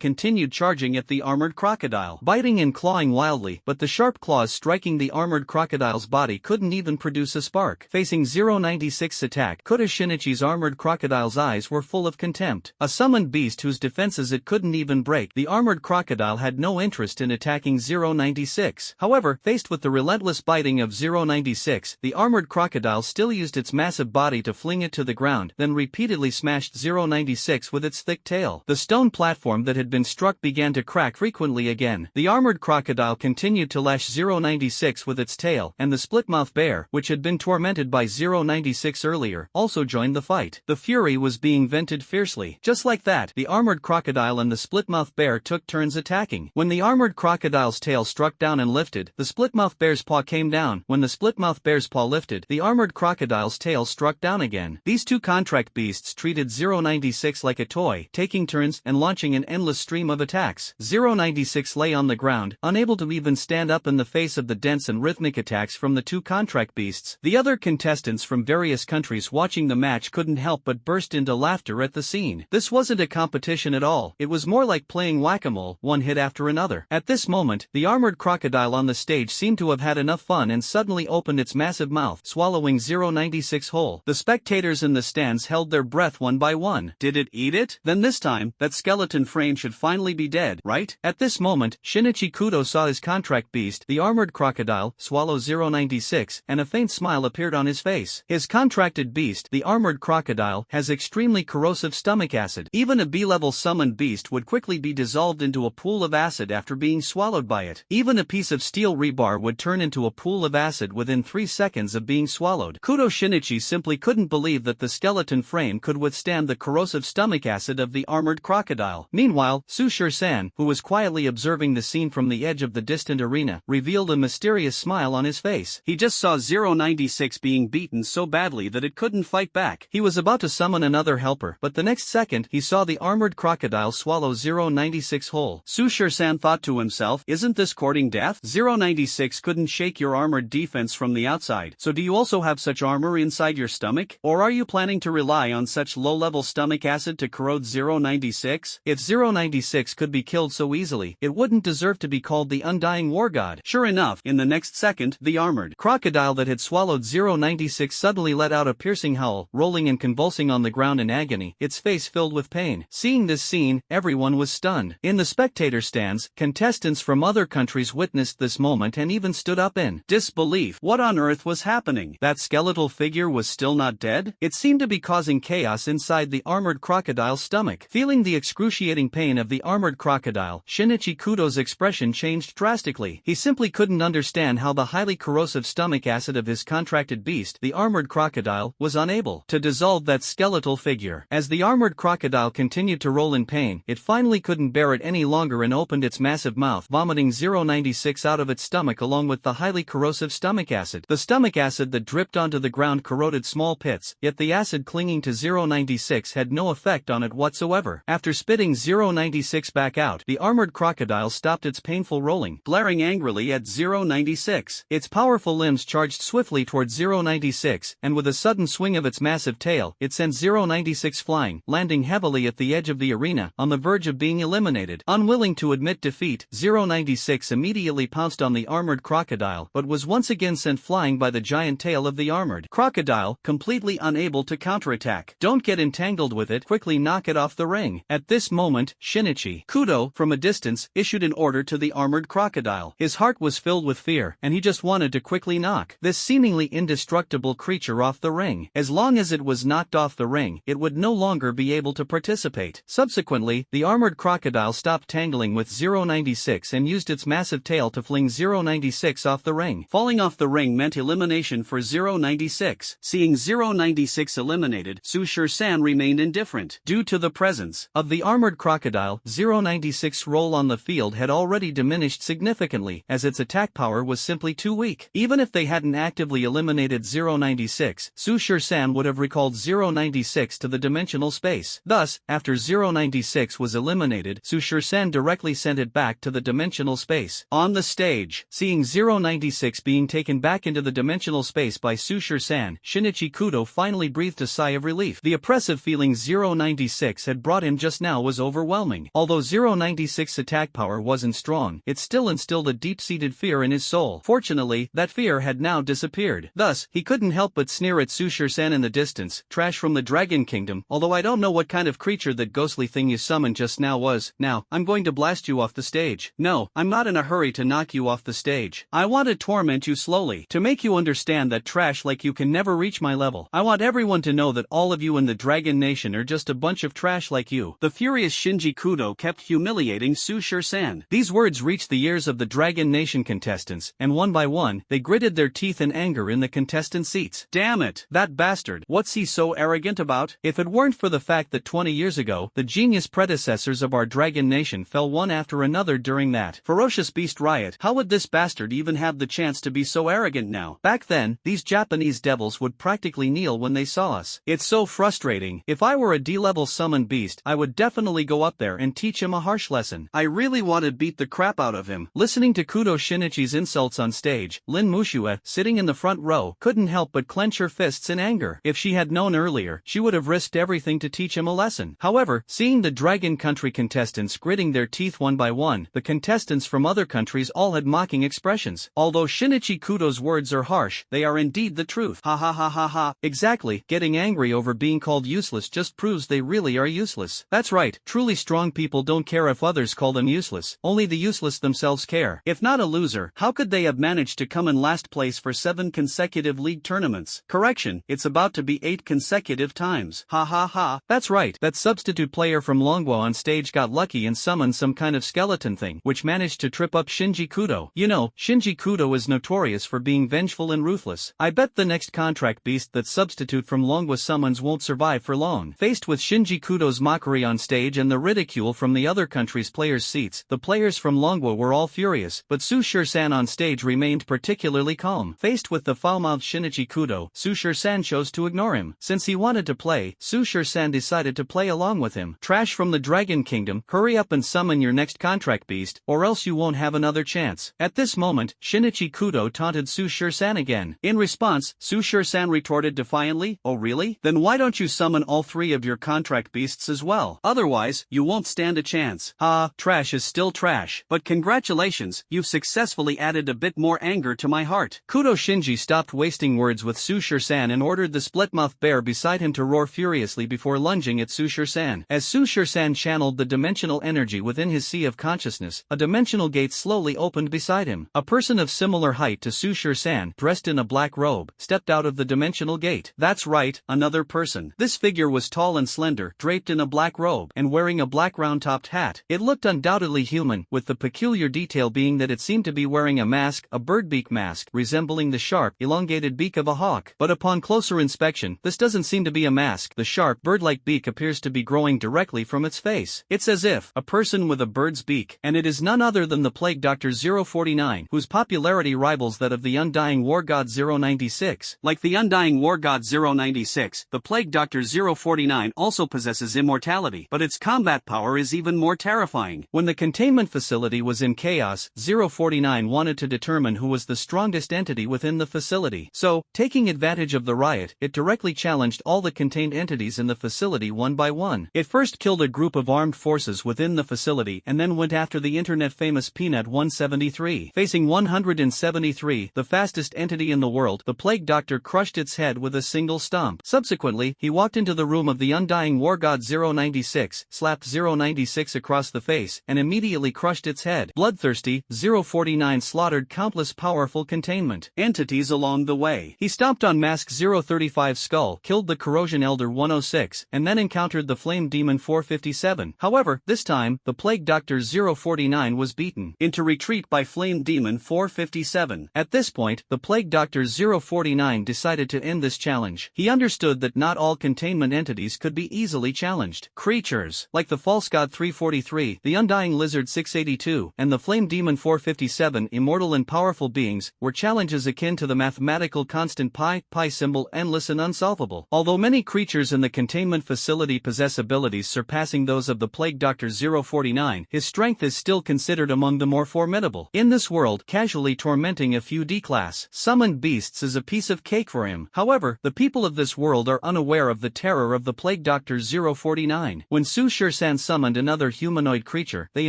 continued charging at the armored crocodile, biting and clawing wildly, but the sharp claws striking the armored crocodile's body couldn't even produce a spark. Facing 096's attack, Kudo Shinichi's armored crocodile's eyes were full of contempt. A summoned beast whose defenses it couldn't even break, the armored crocodile had no interest in attacking 096. However, faced with the relentless biting of 096, the armored crocodile still used its massive body to fling it to the ground, then repeatedly smashed 096 with its thick tail. The stone platform that had been struck began to crack frequently again. The armored crocodile continued to lash 096 with its tail, and the splitmouth bear, which had been tormented by 096 earlier, also joined the fight. The fury was being vented fiercely. Just like that, the armored crocodile and the splitmouth bear took turns attacking. When the armored crocodile's tail struck down and lifted, the splitmouth bear's paw came down. When the splitmouth bear's paw lifted, the armored crocodile's tail struck down again. These two contract beasts treated 096 like a toy, taking turns and launching an endless stream of attacks. 096 lay on the ground, unable to even stand up in the face of the dense and rhythmic attacks from the two contract beasts. The other contestants from various countries watching the match couldn't help but burst into laughter at the scene. This wasn't a competition at all. It was more like playing whack-a-mole, one hit after another. At this moment, the armored crocodile on the stage seemed to have had enough fun and suddenly opened its massive mouth, swallowing 096 whole. The spectators in the stands held their breath one by one. Did it eat it? Then this time, that skeleton frame should finally be dead, right? At this moment, Shinichi Kudo saw his contract beast, the armored crocodile, swallow 096, and a faint smile appeared on his face. His contracted beast, the armored crocodile, has extremely corrosive stomach acid. Even a B-level summoned beast would quickly be dissolved into a pool of acid after being swallowed by it. Even a piece of steel rebar would turn into a pool of acid within 3 seconds of being swallowed. Kudo Shinichi simply couldn't believe that the skeleton frame could withstand the corrosive stomach acid of the armored crocodile. Meanwhile, Sushir-san, who was quietly observing the scene from the edge of the distant arena, revealed a mysterious smile on his face. He just saw 096 being beaten so badly that it couldn't fight back. He was about to summon another helper, but the next second he saw the armored crocodile swallow 096 whole. Sushir-san thought to himself, isn't this courting death? 096 couldn't shake your armored defense from the outside, so do you also have such armor inside your stomach? Or are you planning to rely on such low-level stomach acid to corrode 096? If 096 could be killed so easily, it wouldn't deserve to be called the Undying War God. Sure enough, in the next second, the armored crocodile that had swallowed 096 suddenly let out a piercing howl, rolling and convulsing on the ground in agony, its face filled with pain. Seeing this scene, everyone was stunned. In the spectator stands, contestants from other countries witnessed this moment and even stood up in disbelief. What on earth was happening? That skeletal figure was still not dead? It seemed to be causing chaos inside the armored crocodile's stomach. Feeling the excruciating pain of the armored crocodile, Shinichi Kudo's expression changed drastically. He simply couldn't understand how the highly corrosive stomach acid of his contracted beast, the armored crocodile, was unable to dissolve that skeletal figure. As the armored crocodile continued to roll in pain, it finally couldn't bear it any longer and opened its massive mouth, vomiting 096 out of its stomach along with the highly corrosive stomach acid. The stomach acid that dripped onto the ground corroded small pits, yet the acid clinging to 096 had no effect on it whatsoever. After spitting 096 back out, the armored crocodile stopped its painful rolling, glaring angrily at 096. Its powerful limbs charged swiftly towards 096, and with a sudden swing of its massive tail, it sent 096 flying, landing heavily at the edge of the arena, on the verge of being eliminated. Unwilling to admit defeat, 096 immediately pounced on the armored crocodile, but was once again sent flying by the giant tail of the armored crocodile, completely unable to counterattack. Don't get entangled with it, quickly knock it off the ring. At this moment, Shinichi Kudo, from a distance, issued an order to the armored crocodile. His heart was filled with fear, and he just wanted to quickly knock this seemingly indestructible creature off the ring. As long as it was knocked off the ring, it would no longer be able to participate. Subsequently, the armored crocodile stopped tangling with 096 and used its massive tail to fling 096 off the ring. Falling off the ring meant elimination for 096. Seeing 096 eliminated, Sushir-san remained indifferent. Due to the presence of the armored crocodile, 096's role on the field had already diminished significantly, as its attack power was simply too weak. Even if they hadn't actively eliminated 096, Sushir-san would have recalled 096 to the dimensional space. Thus, after 096 was eliminated, Sushir-san directly sent it back to the dimensional space. On the stage, seeing 096 being taken back into the dimensional space by Sushir-san, Shinichi Kudo finally breathed a sigh of relief. The oppressive feeling 096 had brought him just now was overwhelming. Although 096's attack power wasn't strong, it still instilled a deep-seated fear in his soul. Fortunately, that fear had now disappeared. Thus, he couldn't help but sneer at Sushir-san in the distance. Trash from the Dragon Kingdom, although I don't know what kind of creature that ghostly thing you summoned just now was. Now, I'm going to blast you off the stage. No, I'm not in a hurry to knock you off the stage. I want to torment you slowly, to make you understand that trash like you can never reach my level. I want everyone to know that all of you in the Dragon Nation are just a bunch of trash like you. The furious Shinji Kudo kept humiliating Sushir-san. These words reached the ears of the Dragon Nation contestants, and one by one, they gritted their teeth in anger in the contestant seats. Damn it, that bastard. What's he so arrogant about? If it weren't for the fact that 20 years ago, the genius predecessors of our Dragon Nation fell one after another during that ferocious beast riot, how would this bastard even have the chance to be so arrogant now? Back then, these Japanese devils would practically kneel when they saw us. It's so frustrating. If I were a D-level summoned beast, I would definitely go up there and teach him a harsh lesson. I really want to beat the crap out of him. Listening to Kudo Shinichi's insults on stage, Lin Mushue, sitting in the front row, couldn't help but clench her fists in anger. If she had known earlier, she would have risked everything to teach him a lesson. However, seeing the Dragon Country contestants gritting their teeth one by one, the contestants from other countries all had mocking expressions. Although Shinichi Kudo's words are harsh, they are indeed the truth. Ha ha ha ha ha. Exactly, getting angry over being called useless just proves they really are useless. That's right, truly strong people don't care if others call them useless, only the useless themselves care. If not a loser, how could they have managed to come in last place for 7 consecutive league tournaments? Correction, it's about to be 8 consecutive times. Ha Ha ha ha. That's right, that substitute player from Longwa on stage got lucky and summoned some kind of skeleton thing, which managed to trip up Shinji Kudo. You know, Shinji Kudo is notorious for being vengeful and ruthless. I bet the next contract beast that substitute from Longwa summons won't survive for long. Faced with Shinji Kudo's mockery on stage and the ridicule from the other country's players' seats, the players from Longwa were all furious, but Sushir-san on stage remained particularly calm. Faced with the foul-mouthed Shinichi Kudo, Sushir-san chose to ignore him. Since he wanted to play, Sushir-san decided to play along with him. Trash from the Dragon Kingdom, hurry up and summon your next contract beast, or else you won't have another chance. At this moment, Shinichi Kudo taunted Sushir-san again. In response, Sushir-san retorted defiantly, "Oh really? Then why don't you summon all three of your contract beasts as well? Otherwise, you won't stand a chance." Trash is still trash. But congratulations, you've successfully added a bit more anger to my heart. Kudo Shinji stopped wasting words with Sushir-san and ordered the split-mouthed bear beside him to roar furiously before lunging at Sushir-san. As Sushir-san channeled the dimensional energy within his sea of consciousness, a dimensional gate slowly opened beside him. A person of similar height to Sushir-san, dressed in a black robe, stepped out of the dimensional gate. That's right, another person. This figure was tall and slender, draped in a black robe, and wearing a black round-topped hat. It looked undoubtedly human, with the peculiar detail being that it seemed to be wearing a mask, a bird beak mask, resembling the sharp, elongated beak of a hawk. But upon closer inspection, this doesn't seem to be a mask. The sharp, bird-like beak appears to be growing directly from its face. It's as if a person with a bird's beak, and it is none other than the Plague Doctor 049, whose popularity rivals that of the Undying War God 096. Like the Undying War God 096, the Plague Doctor 049 also possesses immortality, but its combat power is even more terrifying. When the containment facility was in chaos, 049 wanted to determine who was the strongest entity within the facility. So, taking advantage of the riot, it directly challenged all the contained entities in the facility one by one. It first killed a group of armed forces within the facility and then went after the internet-famous Peanut 173. Facing 173, the fastest entity in the world, the Plague Doctor crushed its head with a single stomp. Subsequently, he walked into the room of the Undying War God 096, slapped 096 across the face, and immediately crushed its head. Bloodthirsty, 049 slaughtered countless powerful containment entities along the way. He stomped on Mask 035's skull, killed the Corrosion Elder 106, and then encountered the Flame Demon 457. However, this time, the Plague Doctor 049 was beaten into retreat by Flame Demon 457. At this point, the Plague Doctor 049 decided to end this challenge. He understood that not all containment entities could be easily challenged. Creatures, like the False God 343, the Undying Lizard 682, and the Flame Demon 457, immortal and powerful beings, were challenges akin to the mathematical constant pi symbol, endless and unsolvable. Although many creatures in the containment facility possess abilities surpassing those of the Plague Doctor 049, his strength is still considered among the more formidable. In this world, casually tormenting a few D-class summoned beasts is a piece of cake for him. However, the people of this world are unaware of the terror of the Plague Doctor 049. When Sushir-san summoned another humanoid creature, they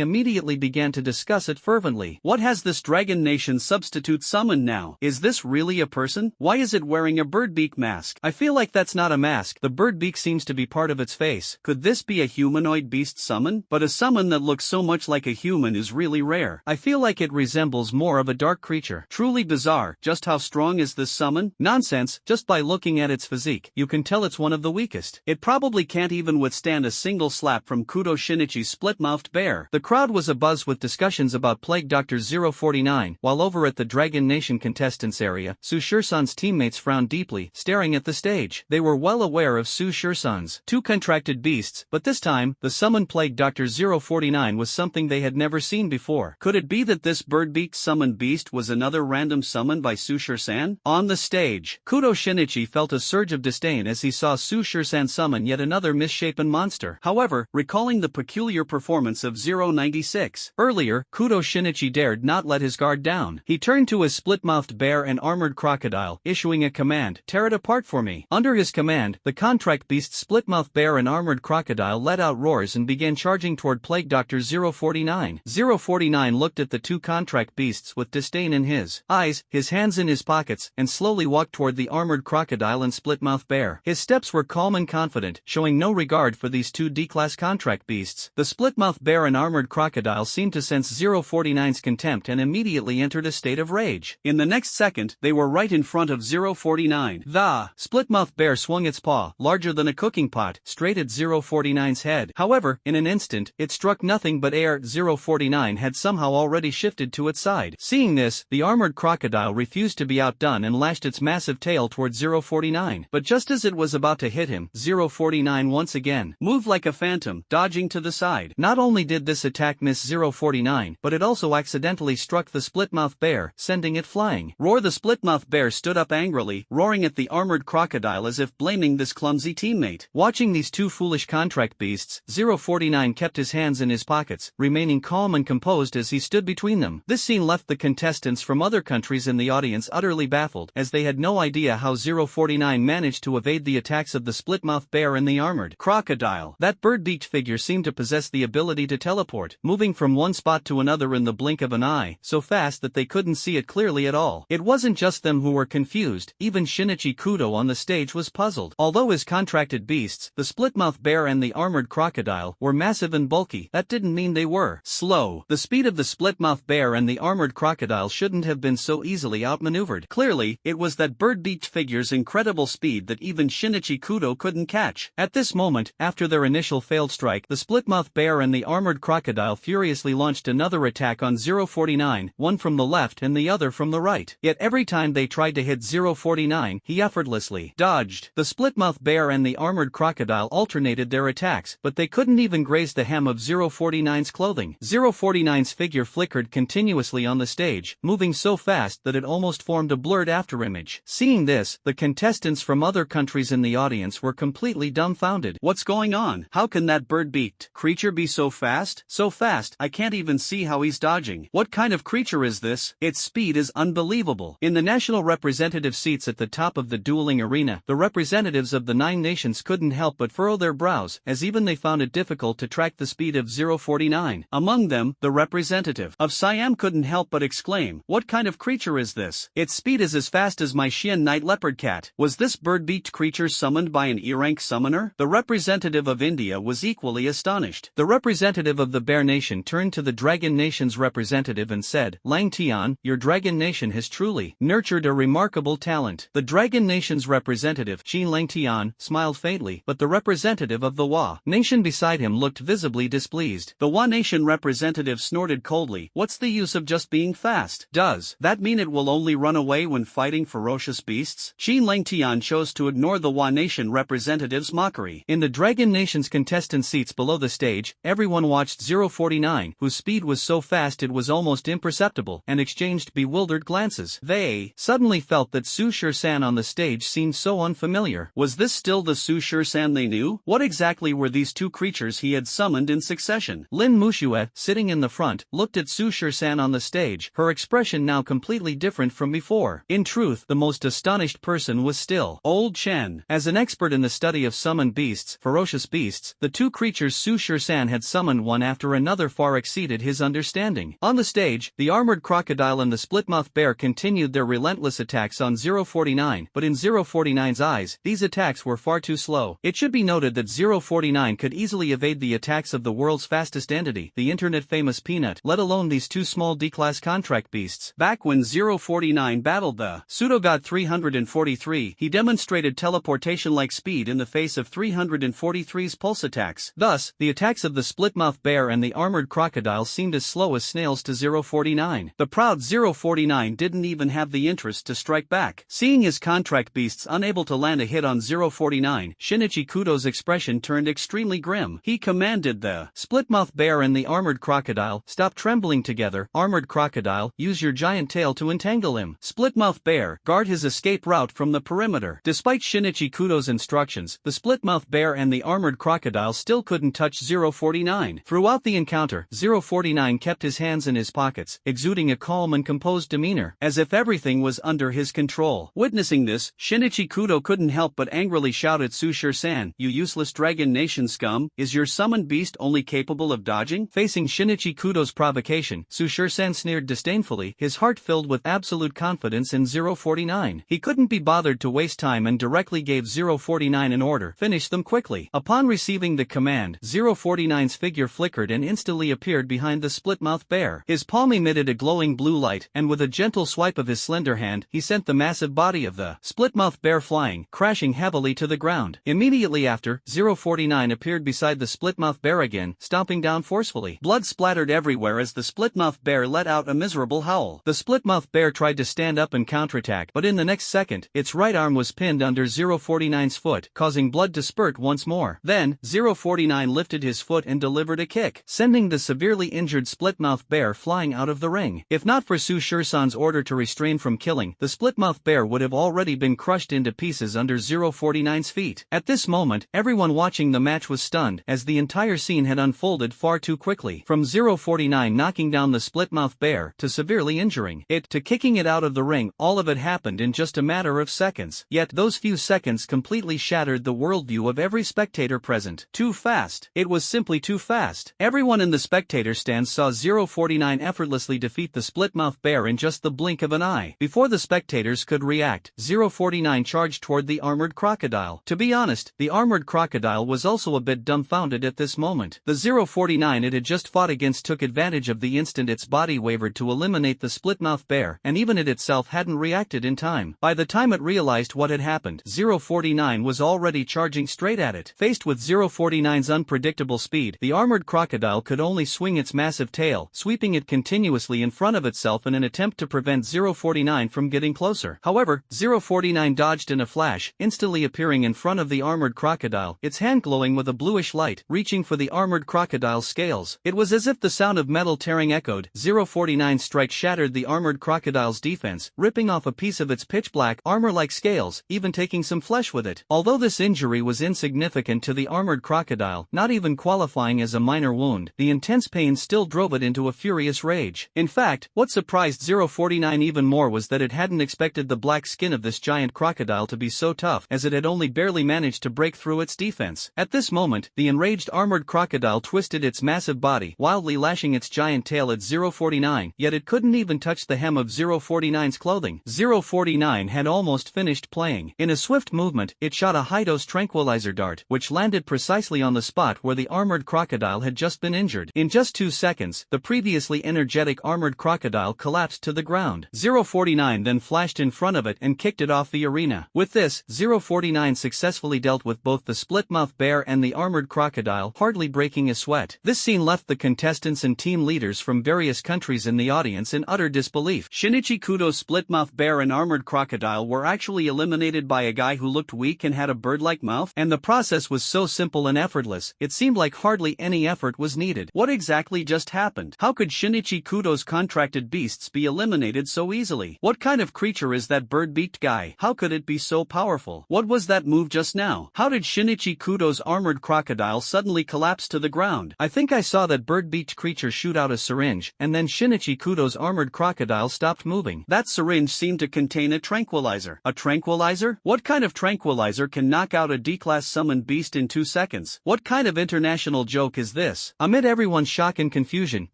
immediately began to discuss it fervently. What has this Dragon Nation substitute summoned now? Is this really a person? Why is it wearing a bird beak mask? I feel like that's not a mask. The bird beak seems to be part of its face. Could this be a humanoid beast summon? But a summon that looks so much like a human is really rare. I feel like it resembles more of a dark creature. Truly bizarre. Just how strong is this summon? Nonsense, just by looking at its physique, you can tell it's one of the weakest. It probably can't even withstand a single slap from Kudo Shinichi's split-mouthed bear. The crowd was abuzz with discussions about Plague Doctor 049, while over at the Dragon Nation contestants area, Sushir-san's teammates frowned deeply, staring at the stage. They were well aware of Sushir-san's two contracted beasts, but this time, the summoned Plague Doctor 049 was something they had never seen before. Could it be that this bird-beaked summoned beast was another random summon by Sushir-san? On the stage, Kudo Shinichi felt a surge of disdain as he saw Sushir-san summon yet another misshapen monster. However, recalling the peculiar performance of 096 earlier, Kudo Shinichi dared not let his guard down. He turned to his split-mouthed bear and armored crocodile, issuing a command, "Tear it apart for me." Under his command, the contract beast's split-mouthed bear and armored crocodile let out roars and began charging toward Plague Doctor 049. 049 looked at the two contract beasts with disdain in his eyes, his hands in his pockets, and slowly walked toward the armored crocodile and split-mouthed bear. His steps were calm and confident, showing no regard for these two D-class contract beasts. The split-mouthed bear and armored crocodile seemed to sense 049's contempt and immediately entered a state of rage. In the next second, they were right in front of 049. The split-mouthed bear swung its paw, large larger than a cooking pot, straight at 049's head. However, in an instant, it struck nothing but air. 049 had somehow already shifted to its side. Seeing this, the armored crocodile refused to be outdone and lashed its massive tail toward 049. But just as it was about to hit him, 049 once again moved like a phantom, dodging to the side. Not only did this attack miss 049, but it also accidentally struck the split-mouthed bear, sending it flying. Roar! The split-mouthed bear stood up angrily, roaring at the armored crocodile as if blaming this clumsy teammate. Watching these two foolish contract beasts, 049 kept his hands in his pockets, remaining calm and composed as he stood between them. This scene left the contestants from other countries in the audience utterly baffled, as they had no idea how 049 managed to evade the attacks of the split-mouthed bear and the armored crocodile. That bird-beaked figure seemed to possess the ability to teleport, moving from one spot to another in the blink of an eye, so fast that they couldn't see it clearly at all. It wasn't just them who were confused, even Shinichi Kudo on the stage was puzzled. Although his contracted beasts, the split-mouthed bear and the armored crocodile, were massive and bulky, that didn't mean they were slow. The speed of the split-mouthed bear and the armored crocodile shouldn't have been so easily outmaneuvered. Clearly, it was that bird-beaked figure's incredible speed that even Shinichi Kudo couldn't catch. At this moment, after their initial failed strike, the split-mouthed bear and the armored crocodile furiously launched another attack on 049, one from the left and the other from the right. Yet every time they tried to hit 049, he effortlessly dodged. The split-mouthed bear and the armored crocodile alternated their attacks, but they couldn't even graze the hem of 049's clothing. 049's figure flickered continuously on the stage, moving so fast that it almost formed a blurred afterimage. Seeing this, the contestants from other countries in the audience were completely dumbfounded. What's going on? How can that bird-beaked creature be so fast? So fast, I can't even see how he's dodging. What kind of creature is this? Its speed is unbelievable. In the national representative seats at the top of the dueling arena, the representatives of the 9 nations couldn't help but furrow their brows, as even they found it difficult to track the speed of 049. Among them, the representative of Siam couldn't help but exclaim, "What kind of creature is this? Its speed is as fast as my Xian night leopard cat. Was this bird-beaked creature summoned by an E-rank summoner?" The representative of India was equally astonished. The representative of the Bear Nation turned to the Dragon Nation's representative and said, "Lang Tian, your Dragon Nation has truly nurtured a remarkable talent." The Dragon Nation's representative, Xin Lang Tian, smiled faintly, but the representative of the Wa Nation beside him looked visibly displeased. The Wa Nation representative snorted coldly, "What's the use of just being fast? Does that mean it will only run away when fighting ferocious beasts?" Xin Lang Tian chose to ignore the Wa Nation representative's mockery. In the Dragon Nation's contestant seats below the stage, everyone watched 049, whose speed was so fast it was almost imperceptible, and exchanged bewildered glances. They suddenly felt that Su Shur-san on the stage seemed so unfamiliar. Was this still the Su Shur-san they knew? What exactly were these two creatures he had summoned in succession? Lin Mushue, sitting in the front, looked at Su Shur-san on the stage, her expression now completely different from before. In truth, the most astonished person was still Old Chen. As an expert in the study of summoned beasts, ferocious beasts, the two creatures Su Shur-san had summoned one after another far exceeded his understanding. On the stage, the armored crocodile and the split-mouthed bear continued their relentless attacks on 049, but in 049's eyes, these attacks were far too slow. It should be noted that 049 could easily evade the attacks of the world's fastest entity, the internet-famous Peanut, let alone these two small D-class contract beasts. Back when 049 battled the Pseudogod 343, he demonstrated teleportation-like speed in the face of 343's pulse attacks. Thus, the attacks of the split-mouthed bear and the armored crocodile seemed as slow as snails to 049. The proud 049 didn't even have the interest to strike back. Seeing his contract beasts unable to land a hit on 049, Shinichi Kudo's expression turned extremely grim. He commanded the split-mouthed bear and the armored crocodile, "Stop trembling together. Armored crocodile, use your giant tail to entangle him. Split-mouthed bear, guard his escape route from the perimeter." Despite Shinichi Kudo's instructions, the split-mouthed bear and the armored crocodile still couldn't touch 049. Throughout the encounter, 049 kept his hands in his pockets, exuding a calm and composed demeanor, as if everything was under his control. Witnessing this, Shinichi Kudo couldn't help but angrily shout at Su Shur-san, "You useless Dragon Nation scum, is your summoned beast only capable of dodging?" Facing Shinichi Kudo's provocation, Su Shur-san sneered disdainfully, his heart filled with absolute confidence in 049. He couldn't be bothered to waste time and directly gave 049 an order, "Finish them quickly." Upon receiving the command, 049's figure flickered and instantly appeared behind the split-mouthed bear. His palm emitted a glowing blue light, and with a gentle swipe of his slender hand, he sent the massive body of the split-mouthed bear flying, crashing heavily to the the ground. Immediately after, 049 appeared beside the Splitmouth bear again, stomping down forcefully. Blood splattered everywhere as the Splitmouth bear let out a miserable howl. The Splitmouth bear tried to stand up and counterattack, but in the next second, its right arm was pinned under 049's foot, causing blood to spurt once more. Then, 049 lifted his foot and delivered a kick, sending the severely injured Splitmouth bear flying out of the ring. If not for Su Shursan's order to refrain from killing, the Splitmouth bear would have already been crushed into pieces under 049's feet. At this moment, everyone watching the match was stunned, as the entire scene had unfolded far too quickly. From 049 knocking down the Splitmouth bear, to severely injuring it, to kicking it out of the ring, all of it happened in just a matter of seconds. Yet those few seconds completely shattered the worldview of every spectator present. Too fast. It was simply too fast. Everyone in the spectator stands saw 049 effortlessly defeat the Splitmouth bear in just the blink of an eye. Before the spectators could react, 049 charged toward the armored crocodile. To be honest, the armored crocodile was also a bit dumbfounded at this moment. The 049 it had just fought against took advantage of the instant its body wavered to eliminate the Splitmouth bear, and even it itself hadn't reacted in time. By the time it realized what had happened, 049 was already charging straight at it. Faced with 049's unpredictable speed, the armored crocodile could only swing its massive tail, sweeping it continuously in front of itself in an attempt to prevent 049 from getting closer. However, 049 dodged in a flash, instantly appearing in front of the armored crocodile, its hand glowing with a bluish light, reaching for the armored crocodile's scales. It was as if the sound of metal tearing echoed. 049's strike shattered the armored crocodile's defense, ripping off a piece of its pitch-black, armor-like scales, even taking some flesh with it. Although this injury was insignificant to the armored crocodile, not even qualifying as a minor wound, the intense pain still drove it into a furious rage. In fact, what surprised 049 even more was that it hadn't expected the black skin of this giant crocodile to be so tough, as it had only barely managed to break through its defense. At this moment, the enraged armored crocodile twisted its massive body, wildly lashing its giant tail at 049, yet it couldn't even touch the hem of 049's clothing. 049 had almost finished playing. In a swift movement, it shot a high-dose tranquilizer dart, which landed precisely on the spot where the armored crocodile had just been injured. In just 2 seconds, the previously energetic armored crocodile collapsed to the ground. 049 then flashed in front of it and kicked it off the arena. With this, 049 successfully dealt with both the Splitmouth bear and the armored crocodile, hardly breaking a sweat. This scene left the contestants and team leaders from various countries in the audience in utter disbelief. Shinichi Kudo's Splitmouth bear and armored crocodile were actually eliminated by a guy who looked weak and had a bird-like mouth, and the process was so simple and effortless, it seemed like hardly any effort was needed. What exactly just happened? How could Shinichi Kudo's contracted beasts be eliminated so easily? What kind of creature is that bird-beaked guy? How could it be so powerful? What was that move just now? How did Shinichi Kudo's armored crocodile suddenly collapse to the ground? I think I saw that bird-beaked creature shoot out a syringe, and then Shinichi Kudo's armored crocodile stopped moving. That syringe seemed to contain a tranquilizer. A tranquilizer? What kind of tranquilizer can knock out a D-class summoned beast in 2 seconds? What kind of international joke is this? Amid everyone's shock and confusion,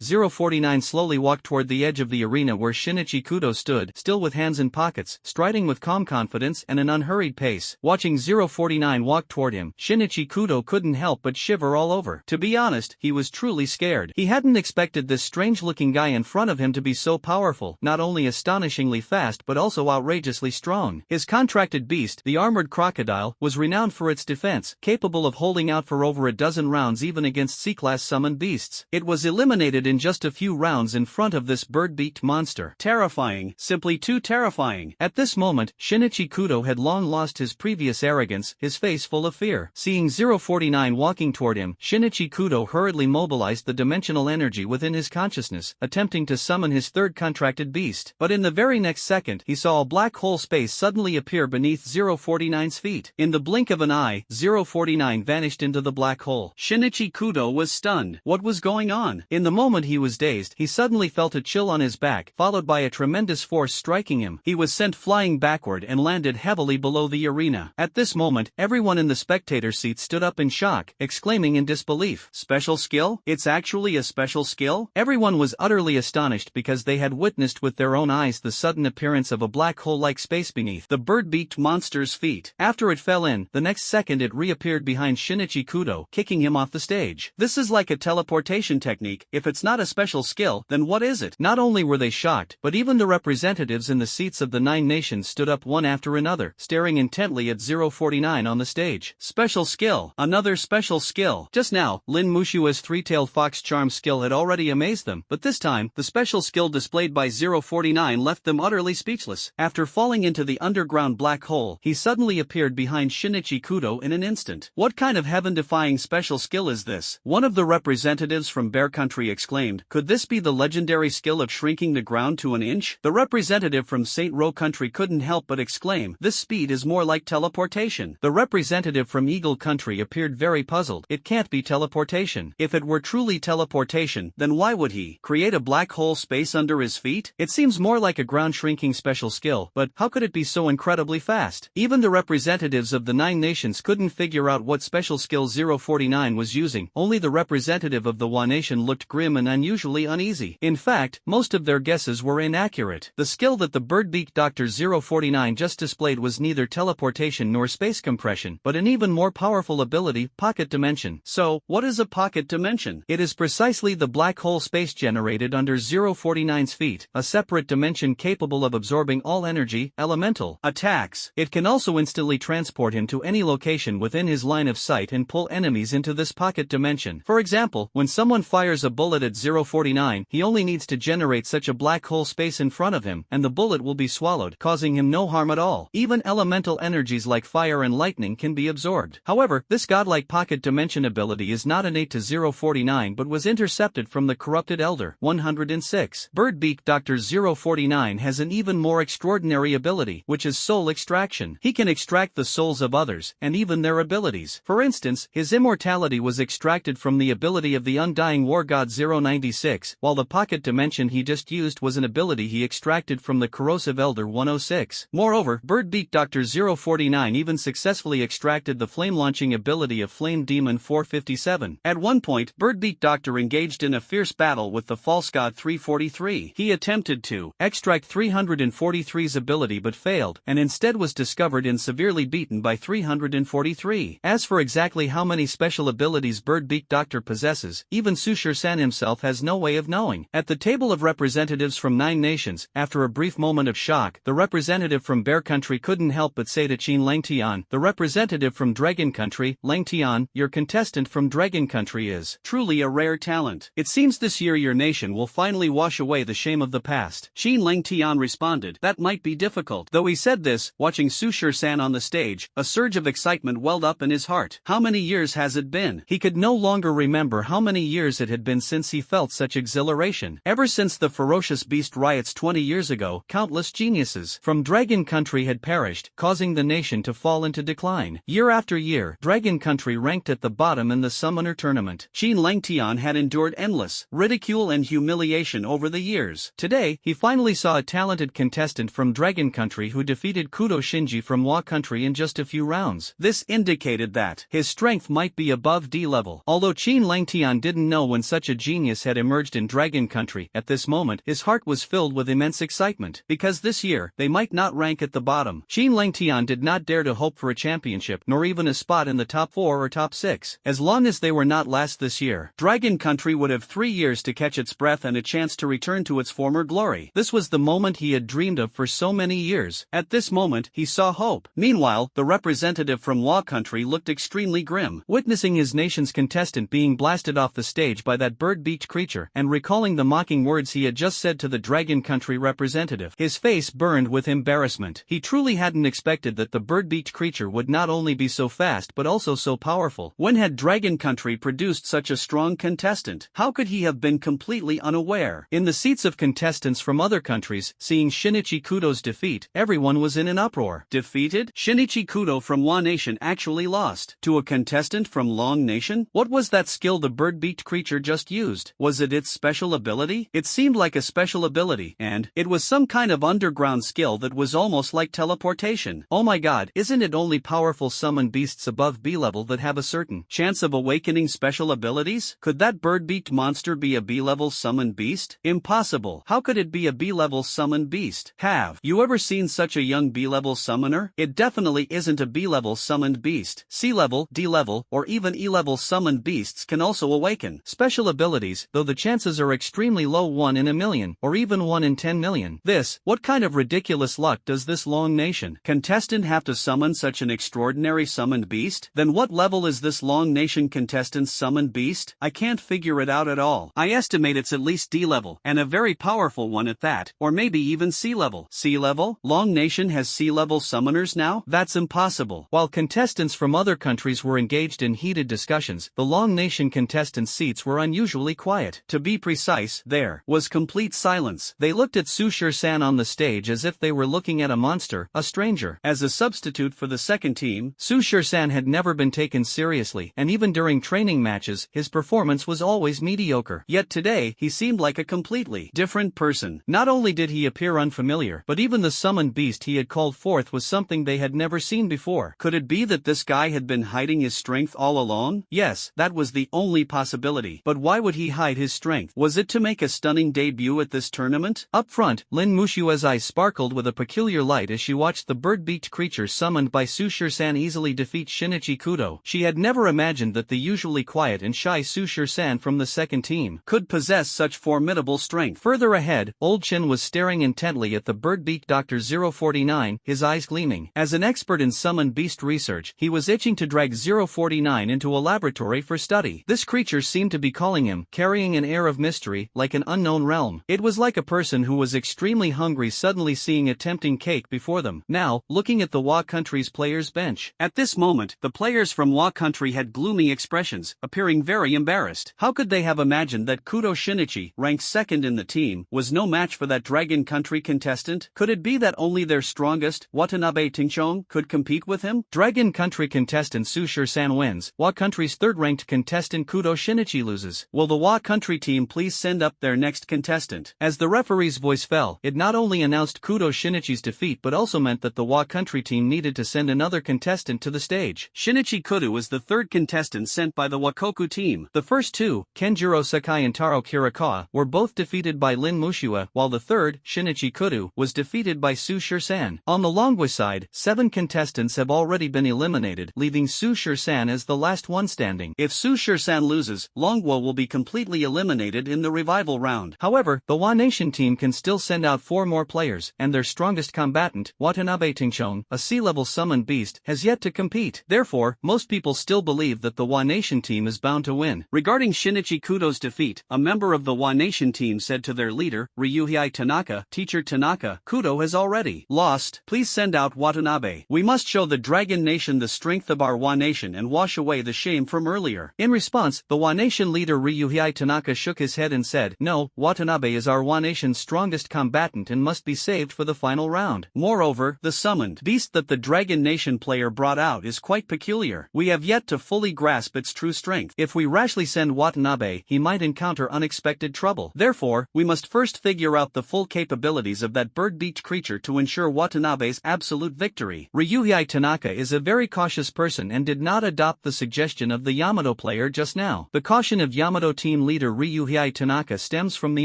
049 slowly walked toward the edge of the arena where Shinichi Kudo stood, still with hands in pockets, striding with calm confidence and an unhurried pace. Watching 049 walk toward him, Shinichi Kudo couldn't help but shiver all over. To be honest, he was truly scared. He hadn't expected this strange-looking guy in front of him to be so powerful, not only astonishingly fast but also outrageously strong. His contracted beast, the armored crocodile, was renowned for its defense, capable of holding out for over a dozen rounds even against C-class summoned beasts. It was eliminated in just a few rounds in front of this bird-beaked monster. Terrifying, simply too terrifying. At this moment, Shinichi Kudo had long lost his previous arrogance, his face full of fear. Seeing 049 walking toward him, Shinichi Kudo hurriedly mobilized the dimensional energy within his consciousness, attempting to summon his third contracted beast. But in the very next second, he saw a black hole space suddenly appear beneath 049's feet. In the blink of an eye, 049 vanished into the black hole. Shinichi Kudo was stunned. What was going on? In the moment he was dazed, he suddenly felt a chill on his back, followed by a tremendous force striking him. He was sent flying backward and landed heavily below the arena. At this moment, everyone in the spectator seat stood up in shock, exclaiming in disbelief, "Special skill? It's actually a special skill?" Everyone was utterly astonished because they had witnessed with their own eyes the sudden appearance of a black hole-like space beneath the bird-beaked monster's feet. After it fell in, the next second it reappeared behind Shinichi Kudo, kicking him off the stage. This is like a teleportation technique. If it's not a special skill, then what is it? Not only were they shocked, but even the representatives in the seats of the 9 nations stood up one after another, staring intently at 049 on the stage. Special skill. Another special skill. Just now, Lin Mushua's three-tailed fox charm skill had already amazed them, but this time, the special skill displayed by 049 left them utterly speechless. After falling into the underground black hole, he suddenly appeared behind Shinichi Kudo in an instant. What kind of heaven-defying special skill is this? One of the representatives from Bear Country exclaimed. Could this be the legendary skill of shrinking the ground to an inch? The representative from St. Row Country couldn't help but exclaim, this speed is more like teleportation. The representative from Eagle Country appeared very puzzled. It can't be teleportation. If it were truly teleportation, then why would he create a black hole space under his feet? It seems more like a ground shrinking special skill, but how could it be so incredibly fast? Even the representatives of the 9 nations couldn't figure out what special skill 049 was using. Only the representative of the Wa nation looked grim and unusually uneasy. In fact, most of their guesses were inaccurate. The skill that the bird-beaked Dr. 049 just displayed was neither teleportation nor space compression, but an even more powerful ability, pocket dimension. So, what is a pocket dimension? It is precisely the black hole space generated under 049's feet, a separate dimension capable of absorbing all energy, elemental attacks. It can also instantly transport him to any location within his line of sight and pull enemies into this pocket dimension. For example, when someone fires a bullet at 049, he only needs to generate such a black hole space in front of him, and the bullet will be swallowed, causing him no harm at all. Even elemental energies like fire and lightning can be absorbed. However, this godlike pocket dimension ability is not innate to 049 but was intercepted from the corrupted Elder. 106. Bird-beaked Dr. 049 has an even more extraordinary ability, which is soul extraction. He can extract the souls of others, and even their abilities. For instance, his immortality was extracted from the ability of the Undying War God 096, while the pocket dimension he just used was an ability he extracted from the corrosive Elder 106. Moreover, bird-beaked Dr. 049 even successfully extracted the flame-launching ability of Flame Demon 457. At one point, bird-beaked Doctor engaged in a fierce battle with the false god 343. He attempted to extract 343's ability but failed, and instead was discovered and severely beaten by 343. As for exactly how many special abilities bird-beaked Doctor possesses, even Sushir-san himself has no way of knowing. At the table of representatives from 9 nations, after a brief moment of shock, the representative from Bear Country couldn't help but say to Qin Langtian, the representative from Dragon Country, Langtian, your contestant from Dragon Country is truly a rare talent. It seems this year your nation will finally wash away the shame of the past. Qin Langtian responded, that might be difficult. Though he said this, watching Sushir-san on the stage, a surge of excitement welled up in his heart. How many years has it been? He could no longer remember how many years it had been since he felt such exhilaration. Ever since the ferocious beast riots 20 years ago, countless geniuses from Dragon Country had perished, causing the nation to fall into decline. Year after year, Dragon Country ranked at the bottom in the summoner tournament. Qin Langtian had endured endless ridicule and humiliation over the years. Today, he finally saw a talented contestant from Dragon Country who defeated Kudo Shinji from Wa Country in just a few rounds. This indicated that his strength might be above D level. Although Qin Langtian didn't know when such a genius had emerged in Dragon Country, at this moment his heart was filled with immense excitement, because this year, they might not rank at the bottom. Qin Langtian did not dare to hope for a championship, nor even a spot in the top 4 or top 6. As long as they were not last this year, Dragon Country would have 3 years to catch its breath and a chance to return to its former glory. This was the moment he had dreamed of for so many years. At this moment, he saw hope. Meanwhile, the representative from Wa Country looked extremely grim, witnessing his nation's contestant being blasted off the stage by that bird-beaked creature, and recalling the mocking words he had just said to the Dragon Country representative. His face burned with embarrassment. He truly hadn't expected that the bird-beaked creature would not only be so fast but also so powerful. When had Dragon Country produced such a strong contestant? How could he have been completely unaware? In the seats of contestants from other countries, seeing Shinichi Kudo's defeat, everyone was in an uproar. Defeated? Shinichi Kudo from Wa Nation actually lost to a contestant from Long Nation? What was that skill the bird-beaked creature just used? Was it its special ability? It seemed like a special ability, and it was some kind of underground skill that was almost like teleportation. Oh my god, isn't it only powerful summon beasts above B-level that have a certain chance of awakening special abilities? Could that bird-beaked monster be a B-level summoned beast? Impossible. How could it be a B-level summoned beast? Have you ever seen such a young B-level summoner? It definitely isn't a B-level summoned beast. C-level, D-level, or even E-level summoned beasts can also awaken special abilities, though the chances are extremely low, 1 in a million, or even 1 in 10 million. What kind of ridiculous luck does this Long Nation contestant have to summon summon such an extraordinary summoned beast? Then what level is this Long Nation contestant's summoned beast? I can't figure it out at all. I estimate it's at least D level, and a very powerful one at that, or maybe even C level. C level? Long Nation has C level summoners now? That's impossible. While contestants from other countries were engaged in heated discussions, the Long Nation contestants' seats were unusually quiet. To be precise, there was complete silence. They looked at Sushir-san on the stage as if they were looking at a monster, a stranger. As a substitute for the second team, Sushir-san had never been taken seriously, and even during training matches, his performance was always mediocre. Yet today, he seemed like a completely different person. Not only did he appear unfamiliar, but even the summoned beast he had called forth was something they had never seen before. Could it be that this guy had been hiding his strength all along? Yes, that was the only possibility. But why would he hide his strength? Was it to make a stunning debut at this tournament? Up front, Lin Mushua's eyes sparkled with a peculiar light as she watched the bird-beaked creature summoned by Sushir-san easily defeat Shinichi Kudo. She had never imagined that the usually quiet and shy Sushir-san from the second team could possess such formidable strength. Further ahead, Old Chin was staring intently at the bird-beaked Dr. 049, his eyes gleaming. As an expert in summoned beast research, he was itching to drag 049 into a laboratory for study. This creature seemed to be calling him, carrying an air of mystery, like an unknown realm. It was like a person who was extremely hungry suddenly seeing a tempting cake before them. Now, looking at the Wa country's players' bench. At this moment, the players from Wa country had gloomy expressions, appearing very embarrassed. How could they have imagined that Kudo Shinichi, ranked second in the team, was no match for that Dragon Country contestant? Could it be that only their strongest, Watanabe Tingchong, could compete with him? Dragon Country contestant Sushir-san wins. Wa country's third-ranked contestant Kudo Shinichi loses. Will the Wa country team please send up their next contestant? As the referee's voice fell, it not only announced Kudo Shinichi's defeat but also meant that the Wa country team needed to send another contestant to the stage. Shinichi Kudo was the third contestant sent by the Wakoku team. The first two, Kenjiro Sakai and Taro Kirikawa, were both defeated by Lin Mushua, while the third, Shinichi Kudo, was defeated by Sushir-san. On the Longwa side, 7 contestants have already been eliminated, leaving Sushir-san as the last one standing. If Sushir-san loses, Longwa will be completely eliminated in the revival round. However, the Wa Nation team can still send out 4 more players, and their strongest combatant, Watanabe Tingchong, a sea-level summoned beast, has yet to compete. Therefore, most people still believe that the Wa Nation team is bound to win. Regarding Shinichi Kudo's defeat, a member of the Wa Nation team said to their leader, Ryuhei Tanaka, Teacher Tanaka, Kudo has already lost. Please send out Watanabe. We must show the Dragon Nation the strength of our Wa Nation and wash away the shame from earlier. In response, the Wa Nation leader Ryuhei Tanaka shook his head and said, No, Watanabe is our Wa Nation's strongest combatant and must be saved for the final round. Moreover, the summoned beast that the Dragon Nation player brought out is quite peculiar. We have yet to fully grasp its true strength. If we rashly send Watanabe, he might encounter unexpected trouble. Therefore, we must first figure out the full capabilities of that bird-beaked creature to ensure Watanabe's absolute victory. Ryuhei Tanaka is a very cautious person and did not adopt the suggestion of the Yamato player just now. The caution of Yamato team leader Ryuhei Tanaka stems from the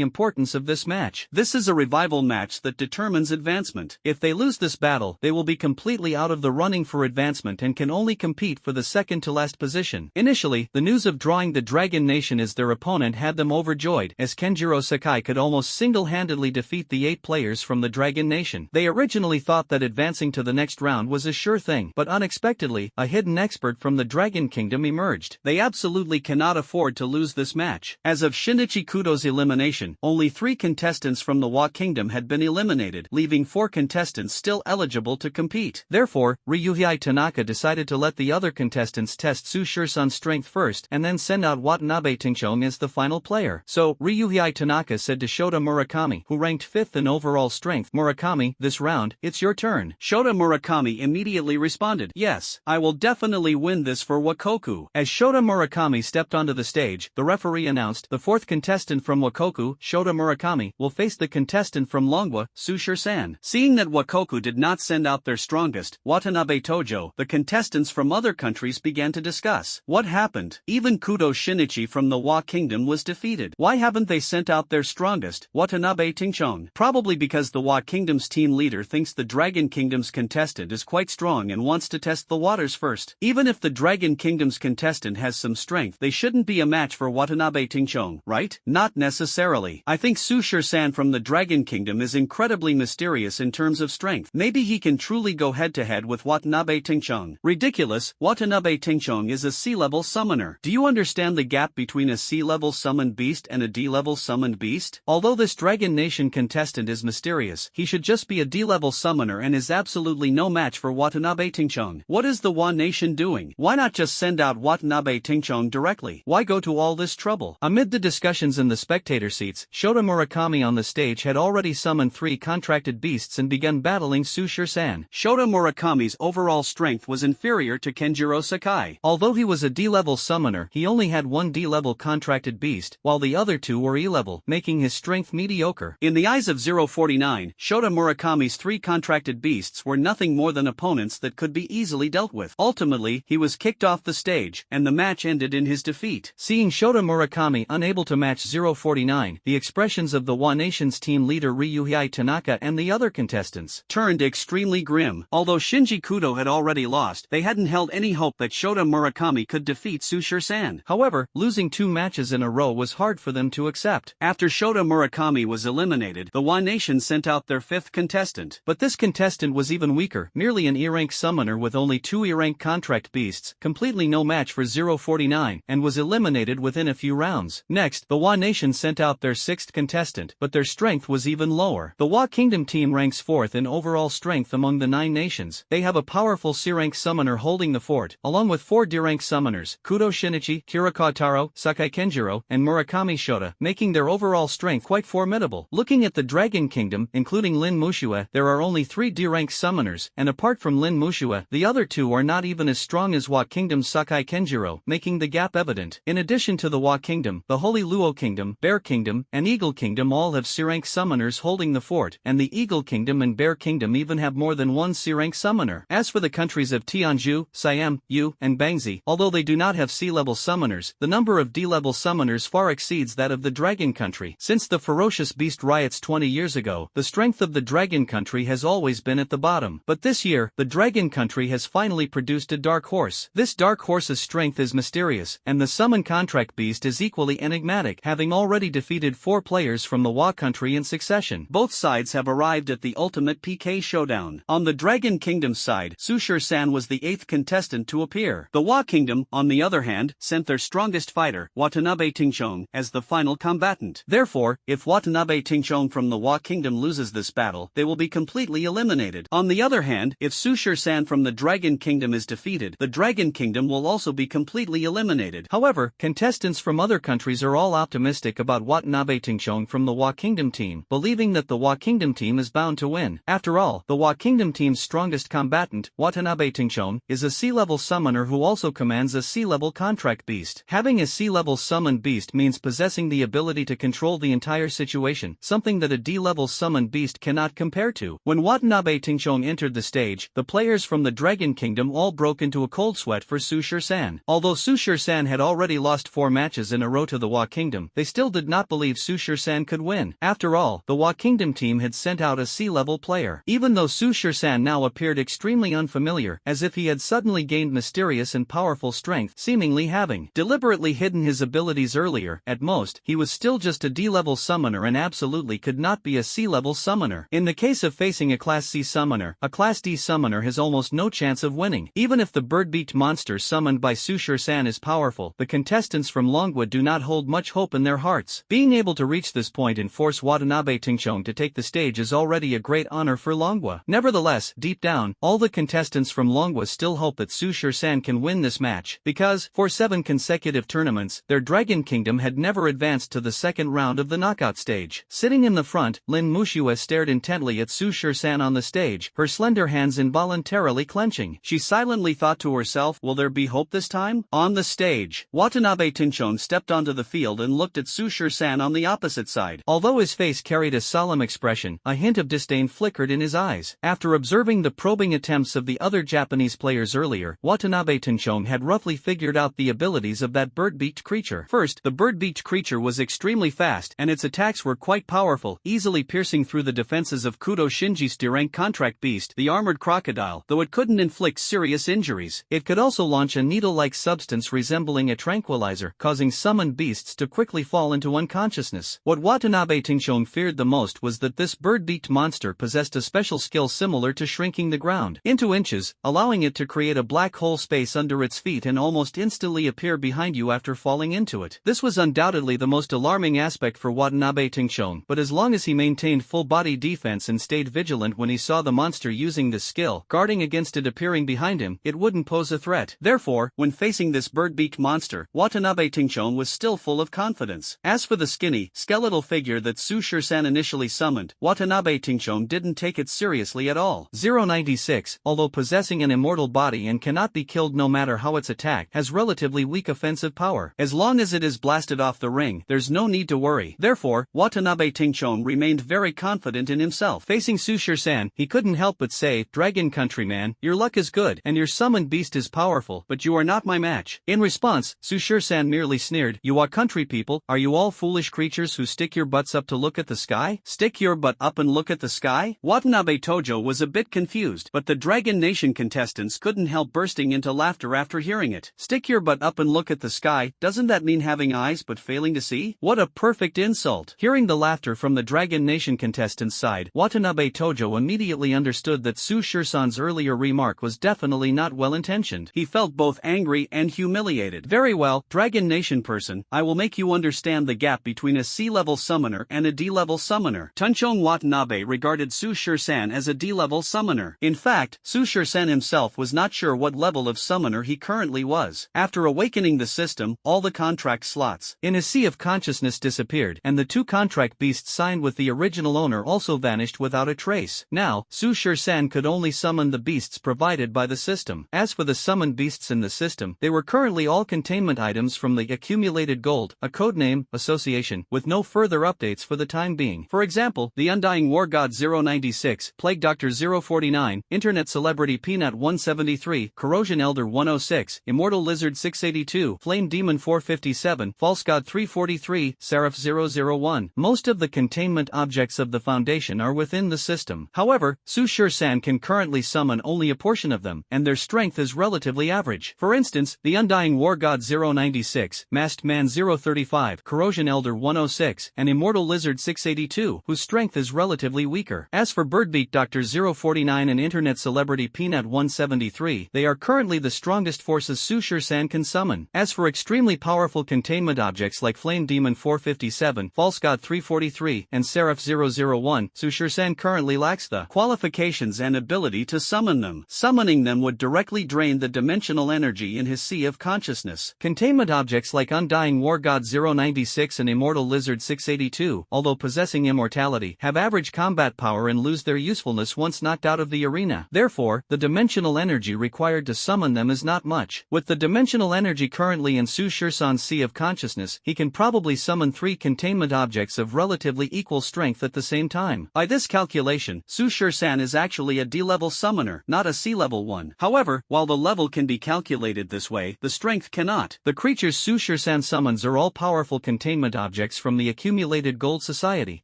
importance of this match. This is a revival match that determines advancement. If they lose this battle, they will be completely out of the running for advancement and can only compete for the second-to-last position. Initially, the news of drawing the Dragon Nation as their opponent had them overjoyed, as Kenjiro Sakai could almost single-handedly defeat the 8 players from the Dragon Nation. They originally thought that advancing to the next round was a sure thing, but unexpectedly, a hidden expert from the Dragon Kingdom emerged. They absolutely cannot afford to lose this match. As of Shinichi Kudo's elimination, only 3 contestants from the Wa Kingdom had been eliminated, leaving 4 contestants still eligible to compete. Therefore, Ryuhei Tanaka decided to let the other contestants test Sushir-san's strength first and then send out Watanabe Tingchong as the final player. So, Ryuhei Tanaka said to Shota Murakami, who ranked 5th in overall strength, Murakami, this round, it's your turn. Shota Murakami immediately responded, Yes, I will definitely win this for Wakoku. As Shota Murakami stepped onto the stage, the referee announced, the 4th contestant from Wakoku, Shota Murakami, will face the contestant from Longwa, Sushir-san. Seeing that Wakoku did not send out their strongest, Watanabe Tojo, the contestants from other countries began to discuss. What happened? Even Kudo Shinichi from the Wa Kingdom was defeated. Why haven't they sent out their strongest, Watanabe Tingchong? Probably because the Wa Kingdom's team leader thinks the Dragon Kingdom's contestant is quite strong and wants to test the waters first. Even if the Dragon Kingdom's contestant has some strength, they shouldn't be a match for Watanabe Tingchong, right? Not necessarily. I think Sushir-san from the Dragon Kingdom is incredibly mysterious in terms of strength. Maybe he can truly go head-to-head head-to-head with Watanabe Tingchong. Ridiculous, Watanabe Tingchong is a C-level summoner. Do you understand the gap between a C-level summoned beast and a D-level summoned beast? Although this Dragon Nation contestant is mysterious, he should just be a D-level summoner and is absolutely no match for Watanabe Tingchong. What is the Wa Nation doing? Why not just send out Watanabe Tingchong directly? Why go to all this trouble? Amid the discussions in the spectator seats, Shota Murakami on the stage had already summoned 3 contracted beasts and begun battling Sushir-san. Shota Murakami's overall strength was inferior to Kenjiro Sakai. Although he was a D-level summoner, he only had 1 D-level contracted beast, while the other 2 were E-level, making his strength mediocre. In the eyes of 049, Shota Murakami's 3 contracted beasts were nothing more than opponents that could be easily dealt with. Ultimately, he was kicked off the stage, and the match ended in his defeat. Seeing Shota Murakami unable to match 049, the expressions of the Wa Nation's team leader Ryuhei Tanaka and the other contestants turned extremely grim. Although Shinji Kudo had already lost, they hadn't held any hope that Shota Murakami could defeat Sushir-san. However, losing 2 matches in a row was hard for them to accept. After Shota Murakami was eliminated, the Wa Nation sent out their 5th contestant. But this contestant was even weaker, merely an E-rank summoner with only 2 E-rank contract beasts, completely no match for 049, and was eliminated within a few rounds. Next, the Wa Nation sent out their 6th contestant, but their strength was even lower. The Wa Kingdom team ranks 4th in overall strength among the 9 nations. They have a powerful C-rank summoner holding the fort, along with 4 D-rank summoners, Kudo Shinichi, Kiriko Taro, Sakai Kenjiro, and Murakami Shota, making their overall strength quite formidable. Looking at the Dragon Kingdom, including Lin Mushua, there are only 3 D-rank summoners, and apart from Lin Mushua, the other 2 are not even as strong as Wa Kingdom's Sakai Kenjiro, making the gap evident. In addition to the Wa Kingdom, the Holy Luo Kingdom, Bear Kingdom, and Eagle Kingdom all have C-rank summoners holding the fort, and the Eagle Kingdom and Bear Kingdom even have more than 1 C-rank summoner. As for the countries of Tianju, Siam, Yu, and Bangzi, although they do not have C-level summoners, the number of D-level summoners far exceeds that of the Dragon Country. Since the ferocious beast riots 20 years ago, the strength of the Dragon Country has always been at the bottom. But this year, the Dragon Country has finally produced a dark horse. This dark horse's strength is mysterious, and the summon contract beast is equally enigmatic, having already defeated 4 players from the Wa Country in succession. Both sides have arrived at the ultimate PK showdown. On the Dragon Kingdom's side, Sushir-san was the 8th contestant to appear. The Wa Kingdom, on the other hand, sent their strongest fighter, Watanabe Tingchong, as the final combatant. Therefore, if Watanabe Tingchong from the Wa Kingdom loses this battle, they will be completely eliminated. On the other hand, if Sushir-san from the Dragon Kingdom is defeated, the Dragon Kingdom will also be completely eliminated. However, contestants from other countries are all optimistic about Watanabe Tingchong from the Wa Kingdom team, believing that the Wa Kingdom team is bound to win. After all, the Wa Kingdom team's strongest combatant, Watanabe Tingchong, is a C-level summoner who also commands a C-level contract beast. Having a C-level summoned beast means possessing the ability to control the entire situation, something that a D-level summoned beast cannot compare to. When Watanabe Tingchong entered the stage, the players from the Dragon Kingdom all broke into a cold sweat for Sushir-san. Although Sushir-san had already lost 4 matches in a row to the Wa Kingdom, they still did not believe Sushir-san could win. After all, the Wa Kingdom team had sent out a C-level player. Even though Sushir-san now appeared extremely unfamiliar, as if he had suddenly gained mysterious and powerful strength, seemingly having deliberately hidden his abilities earlier, at most, he was still just a D-level summoner and absolutely could not be a C-level summoner. In the case of facing a Class C summoner, a Class D summoner has almost no chance of winning. Even if the bird-beaked monster summoned by Sushir-san is powerful, the contestants from Longwood do not hold much hope in their hearts. Being able to reach this point and force Watanabe Tingchong to take the stage is already a great honor for Longwa. Nevertheless, deep down, all the contestants from Longwa still hope that Sushir-san can win this match, because, for 7 consecutive tournaments, their Dragon Kingdom had never advanced to the second round of the knockout stage. Sitting in the front, Lin Mushua stared intently at Sushir-san on the stage, her slender hands involuntarily clenching. She silently thought to herself, will there be hope this time? On the stage, Watanabe Tingchong stepped onto the field and looked at Sushir-san on the opposite side. Although his face carried a solemn expression, a hint of disdain flickered in his eyes. After observing the probing attempts of the other Japanese players earlier, Watanabe Tingchong had roughly figured out the abilities of that bird-beaked creature. First, the bird-beaked creature was extremely fast, and its attacks were quite powerful, easily piercing through the defenses of Kudo Shinji's D-rank contract beast, the armored crocodile, though it couldn't inflict serious injuries. It could also launch a needle-like substance resembling a tranquilizer, causing summoned beasts to quickly fall into unconsciousness. What Watanabe Tingchong feared the most was that this bird-beaked monster possessed a special skill similar to shrinking striking the ground into inches, allowing it to create a black hole space under its feet and almost instantly appear behind you after falling into it. This was undoubtedly the most alarming aspect for Watanabe Tingshon, but as long as he maintained full-body defense and stayed vigilant when he saw the monster using this skill, guarding against it appearing behind him, it wouldn't pose a threat. Therefore, when facing this bird-beaked monster, Watanabe Tingshon was still full of confidence. As for the skinny, skeletal figure that Su Shisan initially summoned, Watanabe Tingshon didn't take it seriously at all. 096, although possessing an immortal body and cannot be killed no matter how it's attacked, has relatively weak offensive power. As long as it is blasted off the ring, there's no need to worry. Therefore, Watanabe Tingshon remained very confident in himself. Facing Su Shisan, he couldn't help but say, "Dragon countryman, your luck is good, and your summoned beast is powerful, but you are not my match." In response, Su Shisan merely sneered, "You are country people, are you all foolish creatures who stick your butts up to look at the sky? Stick your butt up and look at the sky?" Watanabe Tojo was a bit confused, but the Dragon Nation contestants couldn't help bursting into laughter after hearing it. Stick your butt up and look at the sky, doesn't that mean having eyes but failing to see? What a perfect insult. Hearing the laughter from the Dragon Nation contestants' side, Watanabe Tojo immediately understood that Su Shisan's earlier remark was definitely not well-intentioned. He felt both angry and humiliated. "Very well, Dragon Nation person, I will make you understand the gap between a C-level summoner and a D-level summoner." Tunchong Watanabe regarded Su Shisan as a D-level summoner. In fact, Su Shisan himself was not sure what level of summoner he currently was. After awakening the system, all the contract slots in his sea of consciousness disappeared, and the two contract beasts signed with the original owner also vanished without a trace. Now, Su Shisan could only summon the beasts provided by the system. As for the summoned beasts in the system, they were currently all containment items from the accumulated gold, a codename, association, with no further updates for the time being. For example, the Undying War God 096, Plague Doctor 049, Internet Celebrity Peanut 173, Corrosion Elder 106, Immortal Lizard 682, Flame Demon 457, False God 343, Seraph 001. Most of the containment objects of the Foundation are within the system. However, Su Shisan can currently summon only a portion of them, and their strength is relatively average. For instance, the Undying War God 096, Masked Man 035, Corrosion Elder 106, and Immortal Lizard 682, whose strength is relatively weaker. As for Birdbeak Doctor 049 and Internet Celebrity Peanut 173, they are currently the strongest forces Su Shisan can summon. As for extremely powerful containment objects like Flame Demon 457, False God 343, and Seraph 001, Su Shisan currently lacks the qualifications and ability to summon them. Summoning them would directly drain the dimensional energy in his sea of consciousness. Containment objects like Undying War God 096 and Immortal Lizard 682, although possessing immortality, have average combat power and lose their usefulness once knocked out of the arena. Therefore, the dimensional energy required to summon them is not much. With the dimensional energy currently in Su Shisan's sea of consciousness, he can probably summon 3 containment objects of relatively equal strength at the same time. By this calculation, Su Shisan is actually a D-level summoner, not a C-level one. However, while the level can be calculated this way, the strength cannot. The creatures Su Shisan summons are all powerful containment objects from the accumulated gold society,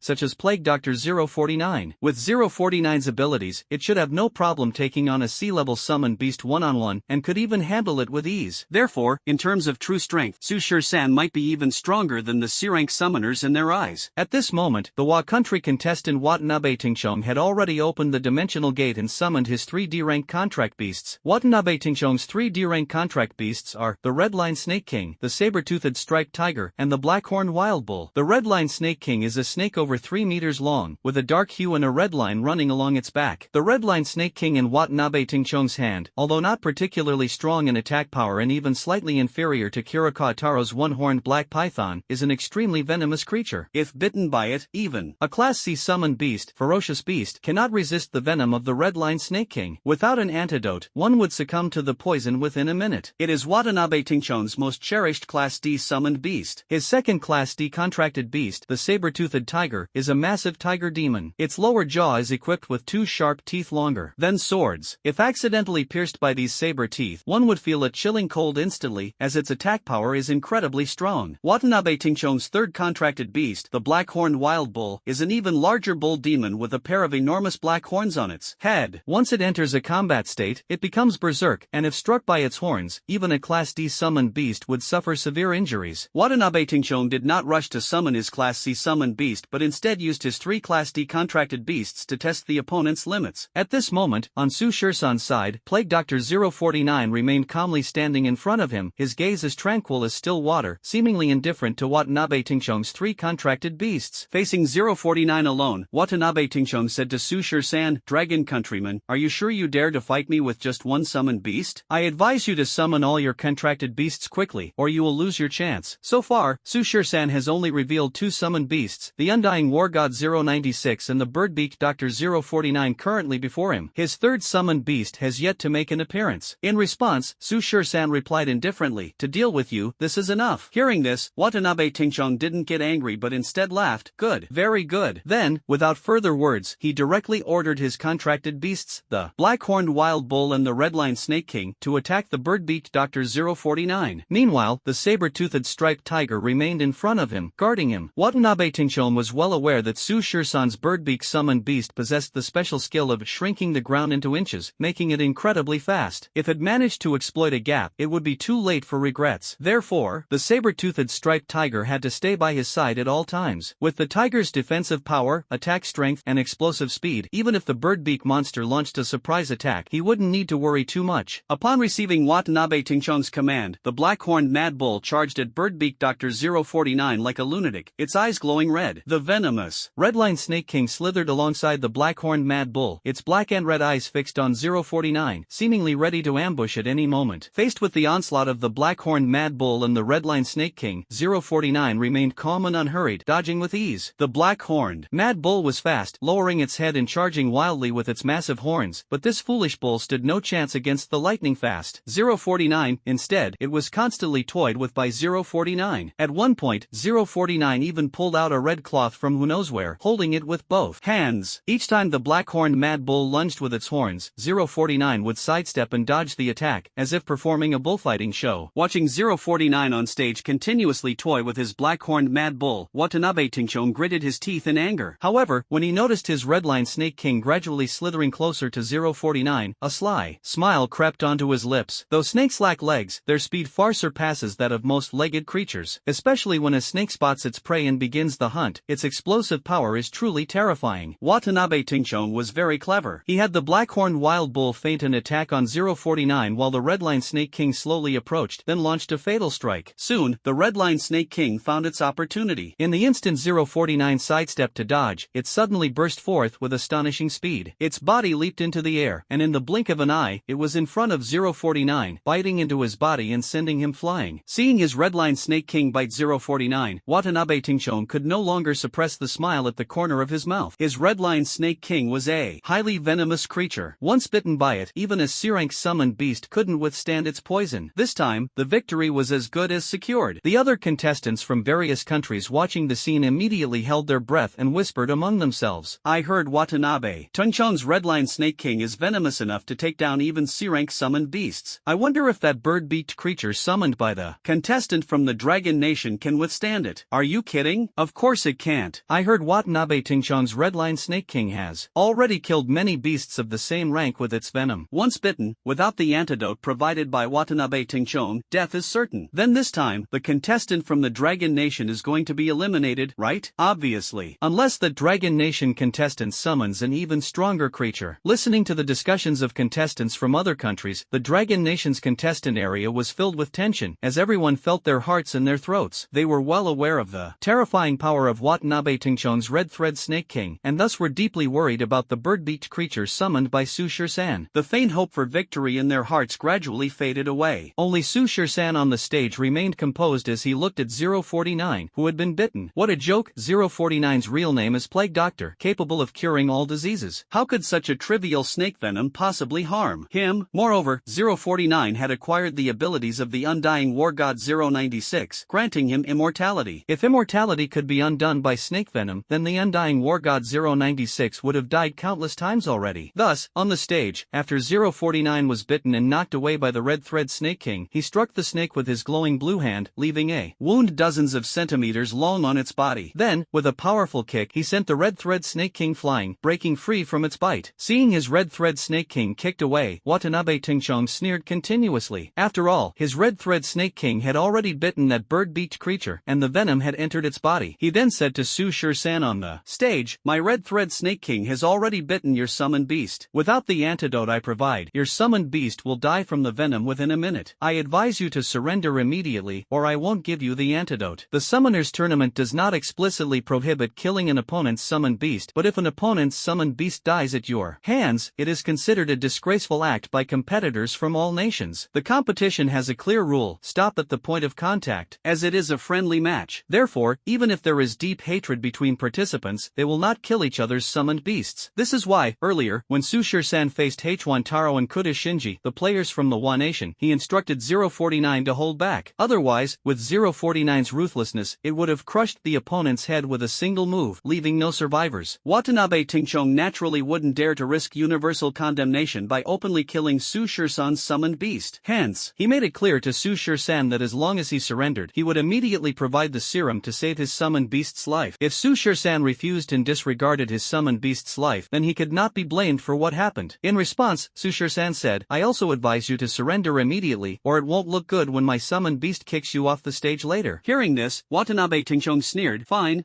such as Plague Doctor 049. With 049's abilities, it should have no problem taking on a C-level summoned beast one-on-one, and could even handle it with ease. Therefore, in terms of true strength, Su Shisan might be even stronger than the C-rank summoners in their eyes. At this moment, the Wa country contestant Watanabe Tingshong had already opened the dimensional gate and summoned his 3 D-rank contract beasts. Watanabe Tingshong's 3 D-rank contract beasts are the Redline Snake King, the Saber-Toothed Striped Tiger, and the Blackhorn Wild Bull. The Redline Snake King is a snake over 3 meters long, with a dark hue and a red line running along its back. The Redline Snake King in Watanabe Tingshong's hand, although not particularly strong in attack power and even slightly inferior to Kiriko Ataro's one-horned black python, is an extremely venomous creature. If bitten by it, even a Class C summoned beast, ferocious beast, cannot resist the venom of the Redline Snake King. Without an antidote, one would succumb to the poison within a minute. It is Watanabe Tingshong's most cherished Class D summoned beast. His second Class D contracted beast, the Saber-Toothed Tiger, is a massive tiger demon. Its lower jaw is equipped with 2 sharp teeth longer than swords. If accidentally pierced by these saber teeth, one would feel a chilling cold instantly, as its attack power is incredibly strong. Watanabe Tingshong's third contracted beast, the Blackhorned Wild Bull, is an even larger bull demon with a pair of enormous black horns on its head. Once it enters a combat state, it becomes berserk, and if struck by its horns, even a Class D summoned beast would suffer severe injuries. Watanabe Tingshong did not rush to summon his Class C summoned beast but instead used his 3 Class D contracted beasts to test the opponent's limits. At this moment, on Su Shursan's side, Plague Doctor 049 remained calmly standing in front of him, his gaze as tranquil as still water, seemingly indifferent to Watanabe Tingchong's 3 contracted beasts. Facing 049 alone, Watanabe Tingchong said to Su Shursan, "Dragon countryman, are you sure you dare to fight me with just one summoned beast? I advise you to summon all your contracted beasts quickly, or you will lose your chance." So far, Su Shursan has only revealed 2 summoned beasts, the Undying War God 096 and the Bird-beaked Dr. 049 currently before him. His 3rd summoned beast has yet to make an appearance. In response, Su Shursan replied indifferently, "To deal with you, this is enough." Hearing this, Watanabe Tingchong didn't get angry but instead laughed. "Good, very good." Then, without further words, he directly ordered his contracted beasts, the Black-Horned Wild Bull and the Red-Line Snake King, to attack the Bird-beaked Dr. 049. Meanwhile, the saber-toothed striped tiger remained in front of him, guarding him. Watanabe Tingchong was well aware that Su Shursan's Bird-beak summoned beast possessed the special skill of shrinking the ground into inches, making it incredibly fast. If it managed to exploit a gap, it would be too late for regrets. Therefore, the saber-toothed striped tiger had to stay by his side at all times. With the tiger's defensive power, attack strength, and explosive speed, even if the Bird-beak monster launched a surprise attack, he wouldn't need to worry too much. Upon receiving Watanabe Tingchong's command, the black-horned mad bull charged at Bird-beak Dr. 049 like a lunatic, its eyes glowing red. The venomous Red-Line Snake King slithered alongside the black-horned mad bull, its black and red eyes fixed on 049, seemingly ready to ambush at any moment. Faced with the onslaught of the black-horned mad bull and the Red-Line Snake King, 049 remained calm and unhurried, dodging with ease. The black-horned mad bull was fast, lowering its head and charging wildly with its massive horns, but this foolish bull stood no chance against the lightning-fast 049. Instead, it was constantly toyed with by 049. At one point, 049 even pulled out a red cloth from who knows where, holding it with both hands. Each time the black-horned mad bull lunged with its horns, 049 would sidestep and dodge the attack, as if performing a bullfighting show. Watching 049 on stage continuously toy with his black-horned mad bull, Watanabe Tingchong gritted his teeth in anger. However, when he noticed his Red-Line Snake King gradually slithering closer to 049, a sly smile crept onto his lips. Though snakes lack legs, their speed far surpasses that of most legged creatures. Especially when a snake spots its prey and begins the hunt, its explosive power is truly terrifying. Watanabe Tingchong was very clever. He had the black-horned wild bull feint an attack on 049 while the Red-Line Snake King slowly approached, then launched a fatal strike. Soon, the Red-Line Snake King found its opportunity. In the instant 049 sidestepped to dodge, it suddenly burst forth with astonishing speed. Its body leaped into the air, and in the blink of an eye, it was in front of 049, biting into his body and sending him flying. Seeing his Red-Line Snake King bite 049, Watanabe Tingchong could no longer suppress the smile at the corner of his mouth. His Red-Line Snake King was a highly venomous creature. Once bitten by it, even a C-rank summoned beast couldn't withstand its poison. This time, the victory was as good as secured. The other contestants from various countries watching the scene immediately held their breath and whispered among themselves, "I heard Watanabe Tingchong's Red-Line Snake King is venomous enough to take down even C-rank summoned beasts. I wonder if that bird-beaked creature summoned by the contestant from the Dragon Nation can withstand it. Are you kidding? Of course it can't. I heard Watanabe Tingchong's Red-Line Snake King has already killed many beasts of the same rank with its venom. Once bitten, without the antidote provided by Watanabe Tingchong, death is certain. Then this time, the contestant from the Dragon Nation is going to be eliminated, right? Obviously. Unless the Dragon Nation contestant summons an even stronger creature." Listening to the discussions of contestants from other countries, the Dragon Nation's contestant area was filled with tension, as everyone felt their hearts in their throats. They were well aware of the terrifying power of Watanabe Tingchong's Red Thread Snake King, and thus were deeply worried about the bird-beaked creature summoned by Su Shursan. The faint hope for victory in their hearts gradually faded away. Only Su Shursan on the stage remained composed as he looked at 049, who had been bitten. What a joke! 049's real name is Plague Doctor, capable of curing all diseases. How could such a trivial snake venom possibly harm him? Moreover, 049 had acquired the abilities of the Undying War God 096, granting him immortality. If immortality could be undone by snake venom, then the Undying War God 096 would have died countless times already. Thus, on the stage, after 049 was bitten and knocked away by the Red Thread Snake King, he struck the snake with his glowing blue hand, leaving a wound dozens of centimeters long on its body. Then, with a powerful kick, he sent the Red Thread Snake King flying, breaking free from its bite. Seeing his Red Thread Snake King kicked away, Watanabe Tingchong sneered continuously. After all, his Red Thread Snake King had already bitten that bird-beaked creature, and the venom had entered its body. He then said to Su Shursan on the stage, "My Red Thread Snake King has already bitten your son summoned beast. Without the antidote I provide, your summoned beast will die from the venom within a minute. I advise you to surrender immediately, or I won't give you the antidote. The Summoners Tournament does not explicitly prohibit killing an opponent's summoned beast, but if an opponent's summoned beast dies at your hands, it is considered a disgraceful act by competitors from all nations. The competition has a clear rule: stop at the point of contact, as it is a friendly match. Therefore, even if there is deep hatred between participants, they will not kill each other's summoned beasts. This is why, earlier, when Sushir-san faced H1 Taro and Kuta Shinji, the players from the Wa Nation, he instructed 049 to hold back. Otherwise, with 049's ruthlessness, it would have crushed the opponent's head with a single move, leaving no survivors. Watanabe Tingchong naturally wouldn't dare to risk universal condemnation by openly killing Sushir-san's summoned beast. Hence, he made it clear to Sushir-san that as long as he surrendered, he would immediately provide the serum to save his summoned beast's life. If Sushir-san refused and disregarded his summoned beast's life, then he could not be blamed for what happened. In response, Sushir-san said, "I also advise you to surrender immediately, or it won't look good when my summoned beast kicks you off the stage later." Hearing this, Watanabe Tingchong sneered, Fine,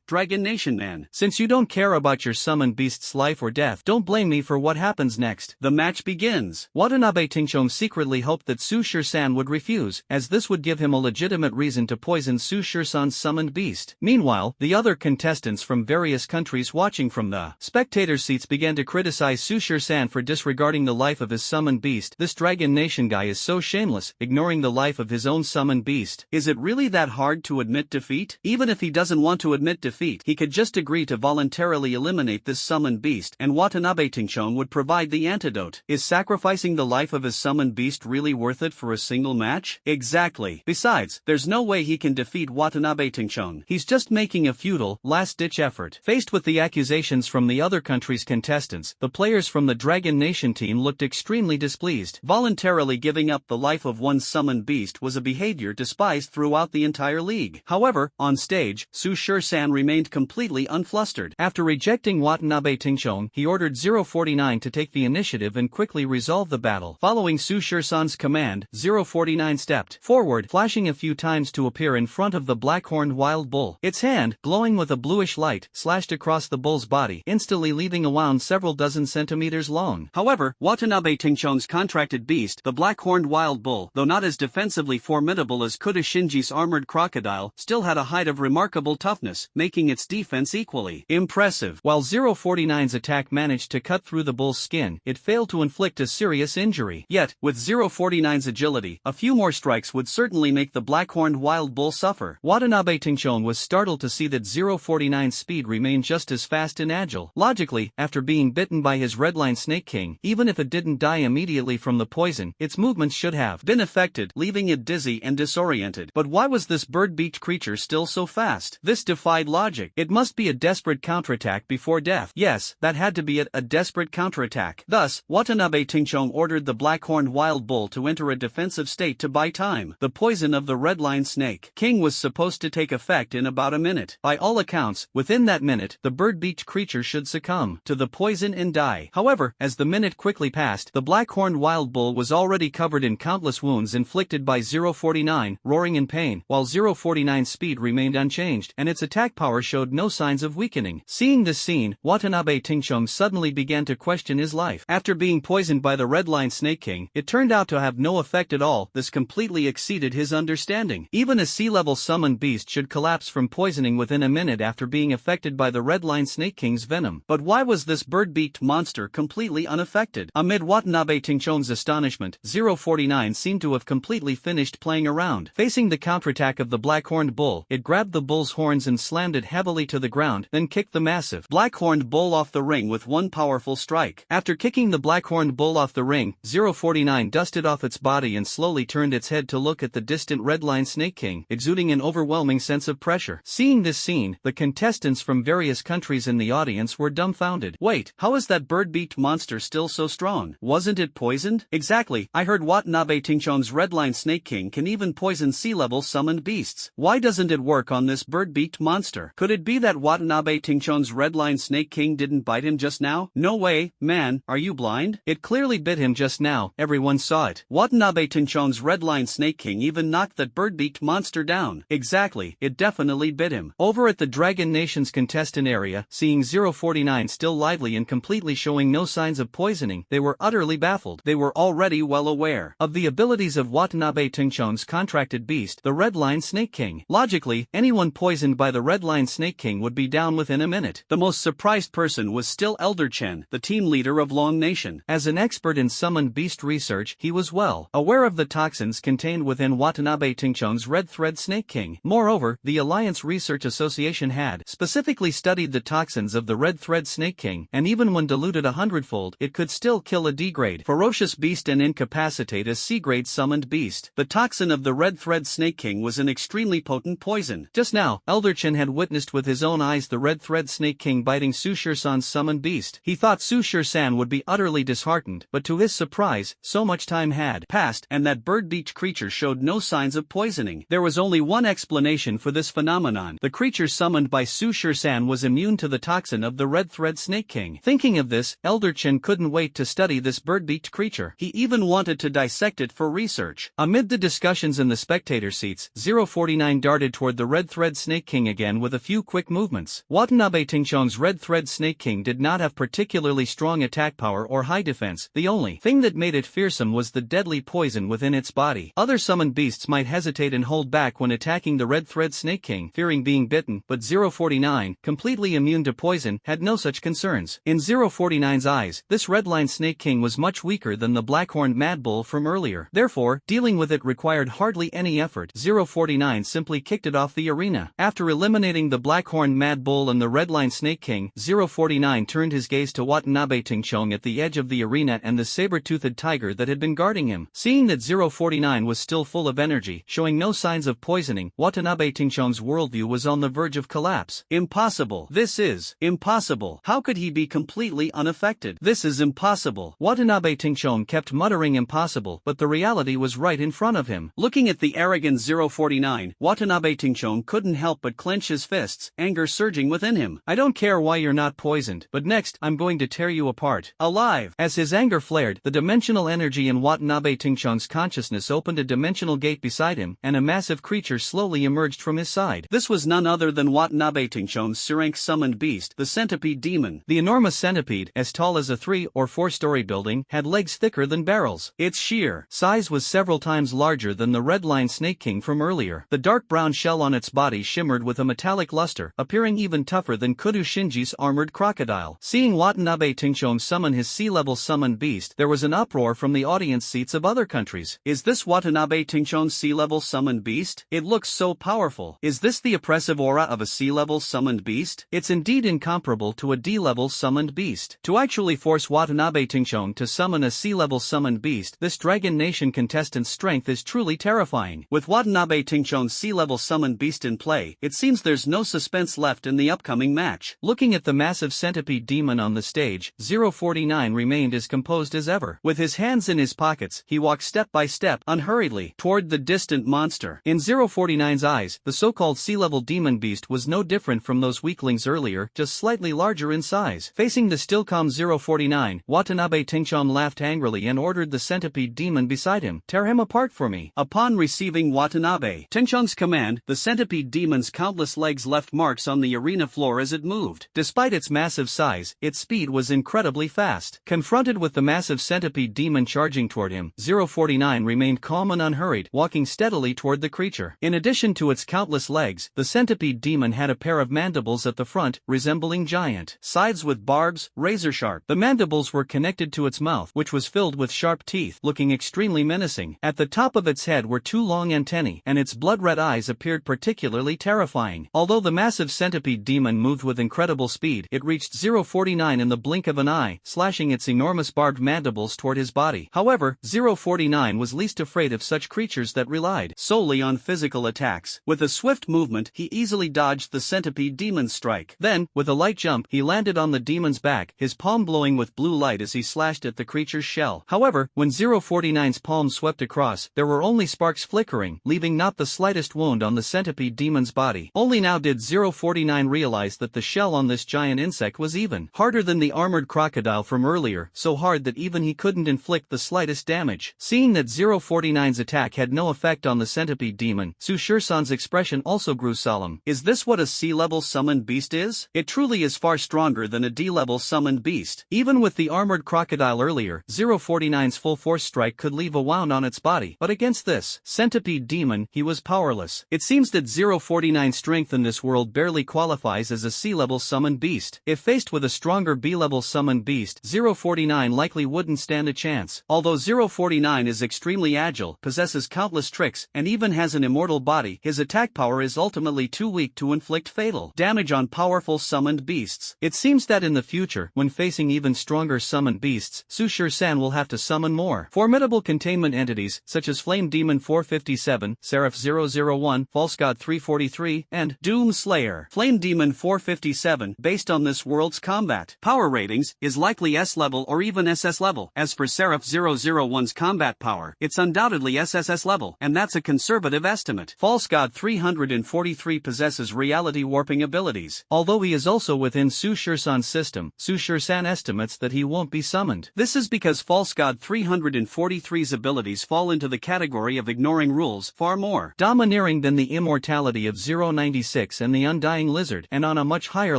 Dragon Nation man. Since you don't care about your summoned beast's life or death, don't blame me for what happens next." The match begins. Watanabe Tingchong secretly hoped that Sushir-san would refuse, as this would give him a legitimate reason to poison Sushir-san's summoned beast. Meanwhile, the other contestants from various countries watching from the spectator seats began to criticize Sushir-san for disregarding the life of his summoned beast. This Dragon Nation guy is so shameless, ignoring the life of his own summoned beast. Is it really that hard to admit defeat? Even if he doesn't want to admit defeat, he could just agree to voluntarily eliminate this summoned beast, and Watanabe Tingchong would provide the antidote. Is sacrificing the life of his summoned beast really worth it for a single match? Exactly. Besides, there's no way he can defeat Watanabe Tingchong. He's just making a futile, last-ditch effort. Faced with the accusations from the other country's contestants, the players from the Dragon Nation team looked extremely displeased. Voluntarily giving up the life of one's summoned beast was a behavior despised throughout the entire league. However, on stage, Sushir-san remained completely unflustered. After rejecting Watanabe Tingchong, he ordered 049 to take the initiative and quickly resolve the battle. Following Sushir-san's command, 049 stepped forward, flashing a few times to appear in front of the black-horned wild bull. Its hand, glowing with a bluish light, slashed across the bull's body, instantly leaving a wound several dozen centimeters long. However, Watanabe Tingchong's contracted beast, the black-horned wild bull, though not as defensively formidable as Kuta Shinji's armored crocodile, still had a height of remarkable toughness, making its defense equally impressive. While 049's attack managed to cut through the bull's skin, it failed to inflict a serious injury. Yet, with 049's agility, a few more strikes would certainly make the black-horned wild bull suffer. Watanabe Tingchong was startled to see that 049's speed remained just as fast and agile. Logically, after being bitten by his redline snake king, even if it didn't die immediately from the poison, its movements should have been affected, leaving it dizzy and disoriented. But why was this bird-beaked creature still so fast? This defied logic. It must be a desperate counterattack before death. Yes, that had to be it, a desperate counterattack. Thus, Watanabe Tingchong ordered the black-horned wild bull to enter a defensive state to buy time. The poison of the redline snake king was supposed to take effect in about a minute. By all accounts, within that minute, the bird-beaked creature should succumb to the poison and die. However, as the minute quickly passed, the black-horned wild bull was already covered in countless wounds inflicted by 049, roaring in pain, while 049's speed remained unchanged, and its attack power showed no signs of weakening. Seeing this scene, Watanabe Tingchong suddenly began to question his life. After being poisoned by the redline snake king, it turned out to have no effect at all. This completely exceeded his understanding. Even a sea-level summoned beast should collapse from poisoning within a minute after being affected by the redline snake king's venom. But why was this bird-beaked monster completely unaffected? Amid Watanabe Tingchong's astonishment, 049 seemed to have completely finished playing around. Facing the counterattack of the black-horned bull, it grabbed the bull's horns and slammed it heavily to the ground, then kicked the massive black-horned bull off the ring with one powerful strike. After kicking the black-horned bull off the ring, 049 dusted off its body and slowly turned its head to look at the distant redline snake king, exuding an overwhelming sense of pressure. Seeing this scene, the contestants from various countries in the audience were dumbfounded. Wait, how is that bird-beaked monster still so strong? Wasn't it poisoned? Exactly, I heard Watanabe Tingchong's redline snake king can even poison sea-level summoned beasts. Why doesn't it work on this bird-beaked monster? Could it be that Watanabe Tingchong's redline snake king didn't bite him just now? No way, man, are you blind? It clearly bit him just now, everyone saw it. Watanabe Tingchong's redline snake king even knocked that bird-beaked monster down. Exactly, it definitely bit him. Over at the Dragon Nation's contestant area, seeing 049 still lively and completely showing no signs of poisoning, they were utterly baffled. They were already well aware of the abilities of Watanabe Tingchong's contracted beast, the Red Line Snake King. Logically, anyone poisoned by the Red Line Snake King would be down within a minute. The most surprised person was still Elder Chen, the team leader of Long Nation. As an expert in summoned beast research, he was well aware of the toxins contained within Watanabe Tingchong's Red Thread Snake King. Moreover, the Alliance Research Association had specifically studied the toxins of the Red Thread Snake King, and even when diluted 100-fold, it could still kill a D-grade ferocious beast and incapacitate a C-grade summoned beast. The toxin of the Red Thread Snake King was an extremely potent poison. Just now, Elder Chen had witnessed with his own eyes the Red Thread Snake King biting Su Shirsan's summoned beast. He thought Su Shirsan would be utterly disheartened, but to his surprise, so much time had passed, and that bird-beaked creature showed no signs of poisoning. There was only one explanation for this phenomenon. The creature summoned by Su Shirsan was immune to the toxin of the Red Thread Snake King. Thinking of this, Elder Chen couldn't wait to study this bird-beaked creature. He even wanted to dissect it for research. Amid the discussions in the spectator seats, 049 darted toward the Red Thread Snake King again with a few quick movements. Watanabe Tingchong's Red Thread Snake King did not have particularly strong attack power or high defense. The only thing that made it fearsome was the deadly poison within its body. Other summoned beasts might hesitate and hold back when attacking the Red Thread Snake King, fearing being bitten, but 049, completely immune to poison, had no such concerns. In 049's eyes, this Red Line Snake King was much weaker than the Blackhorned Mad Bull from earlier. Therefore, dealing with it required hardly any effort. 049 simply kicked it off the arena. After eliminating the Blackhorned Mad Bull and the Red Line Snake King, 049 turned his gaze to Watanabe Tingchong at the edge of the arena and the saber-toothed tiger that had been guarding him. Seeing that 049 was still full of energy, showing no signs of poisoning, Watanabe Tingchong's worldview was on the verge of collapse. Impossible. This is impossible. How could he be completely unaffected? This is impossible. Watanabe Tingchong kept muttering impossible, but the reality was right in front of him. Looking at the arrogant 049, Watanabe Tingchong couldn't help but clench his fists, anger surging within him. I don't care why you're not poisoned, but next, I'm going to tear you apart. Alive! As his anger flared, the dimensional energy in Watanabe Tingchong's consciousness opened a dimensional gate beside him, and a massive creature slowly emerged from his side. This was none other than Watanabe Tingchong's Sirank summoned beast, the Centipede Demon. The enormous centipede, as tall as a 3- or 4-story building, had legs thicker than barrels. Its sheer size was several times larger than the Red Line Snake King from earlier. The dark brown shell on its body shimmered with a metallic luster, appearing even tougher than Kudu Shinji's armored crocodile. Seeing Watanabe Tingchong summon his sea-level summoned beast, there was an uproar from the audience seats of other countries. Is this Watanabe Tingchong's sea-level summoned beast? It looks so powerful. Is this the oppressive aura of a sea-level summoned beast? It's indeed incomparable to a D-level summoned beast. To actually force Watanabe Tingchong to summon a sea-level summoned beast, this Dragon Nation contestant's strength is truly terrifying. With Watanabe Tingchong's sea-level summoned beast in play, it seems there's no suspense left in the upcoming match. Looking at the massive centipede demon on the stage, 049 remained as composed as ever. With his hands in his pockets, he walked step by step, unhurriedly, toward the distant monster. In 049's eyes, the so-called sea-level demon beast was no different from those weaklings earlier, just slightly larger in size. Facing the still calm 049, Watanabe Tingchong laughed angrily and ordered the centipede demon beside him, "Tear him apart for me." Upon receiving Watanabe Tingchong's command, the centipede demon's countless legs left marks on the arena floor as it moved. Despite its massive size, its speed was incredibly fast. Confronted with the massive centipede demon charging toward him, 049 remained calm and unhurried, walking steadily toward the creature. In addition to its countless legs, the centipede demon had a pair of mandibles at the front, resembling giant scythes with barbs, razor sharp. The mandibles were connected to its mouth, which was filled with sharp teeth, looking extremely menacing. At the top of its head were two long antennae, and its blood-red eyes appeared particularly terrifying. Although the massive centipede demon moved with incredible speed, it reached 049 in the blink of an eye, slashing its enormous barbed mandibles toward his body. However, 049 was least afraid of such creatures that relied solely on physical attacks. With a swift movement, he easily dodged the centipede demon's strike. Then, with a light jump, he landed on the demon's back, his palm glowing with blue light as he slashed at the creature's shell. However, when 049's palm swept across, there were only sparks flickering, leaving not the slightest wound on the centipede demon's body. Only now did 049 realize that the shell on this giant insect was even harder than the armored crocodile from earlier, so hard that even he couldn't inflict the slightest damage. Seeing that 049's attack had no effect on the centipede demon, Su Shirsan's expression also grew solemn. Is this what a sea-level summoned beast is? It truly is far stronger than a D-level summoned beast. Even with the armored crocodile earlier, 049's full force strike could leave a wound on its body, but against this centipede demon, he was powerless. It seems that 049's strength in this world barely qualifies as a C-level summoned beast. If faced with a stronger B-level summoned beast, 049 likely wouldn't stand a chance. Although 049 is extremely agile, possesses countless tricks, and even has an immortal body, his attack power is ultimately too weak to inflict fatal damage on powerful summoned beasts. It seems that in the future, when facing even stronger summoned beasts, Su San will have to summon more formidable containment entities, such as Flame Demon 457, Seraph 001, False God 343, and Doom Slayer. Flame Demon 457, based on this world's combat power ratings, is likely S-level or even SS level. As for Seraph 001's combat power, it's undoubtedly SSS level, and that's a conservative estimate. False God 343 possesses reality warping abilities. Although he is also within Su San's system, Su San estimates that he won't be summoned. This is because False God 343's abilities fall into the category of ignoring rules, far more domineering than the immortality of 096 and the Undying Lizard, and on a much higher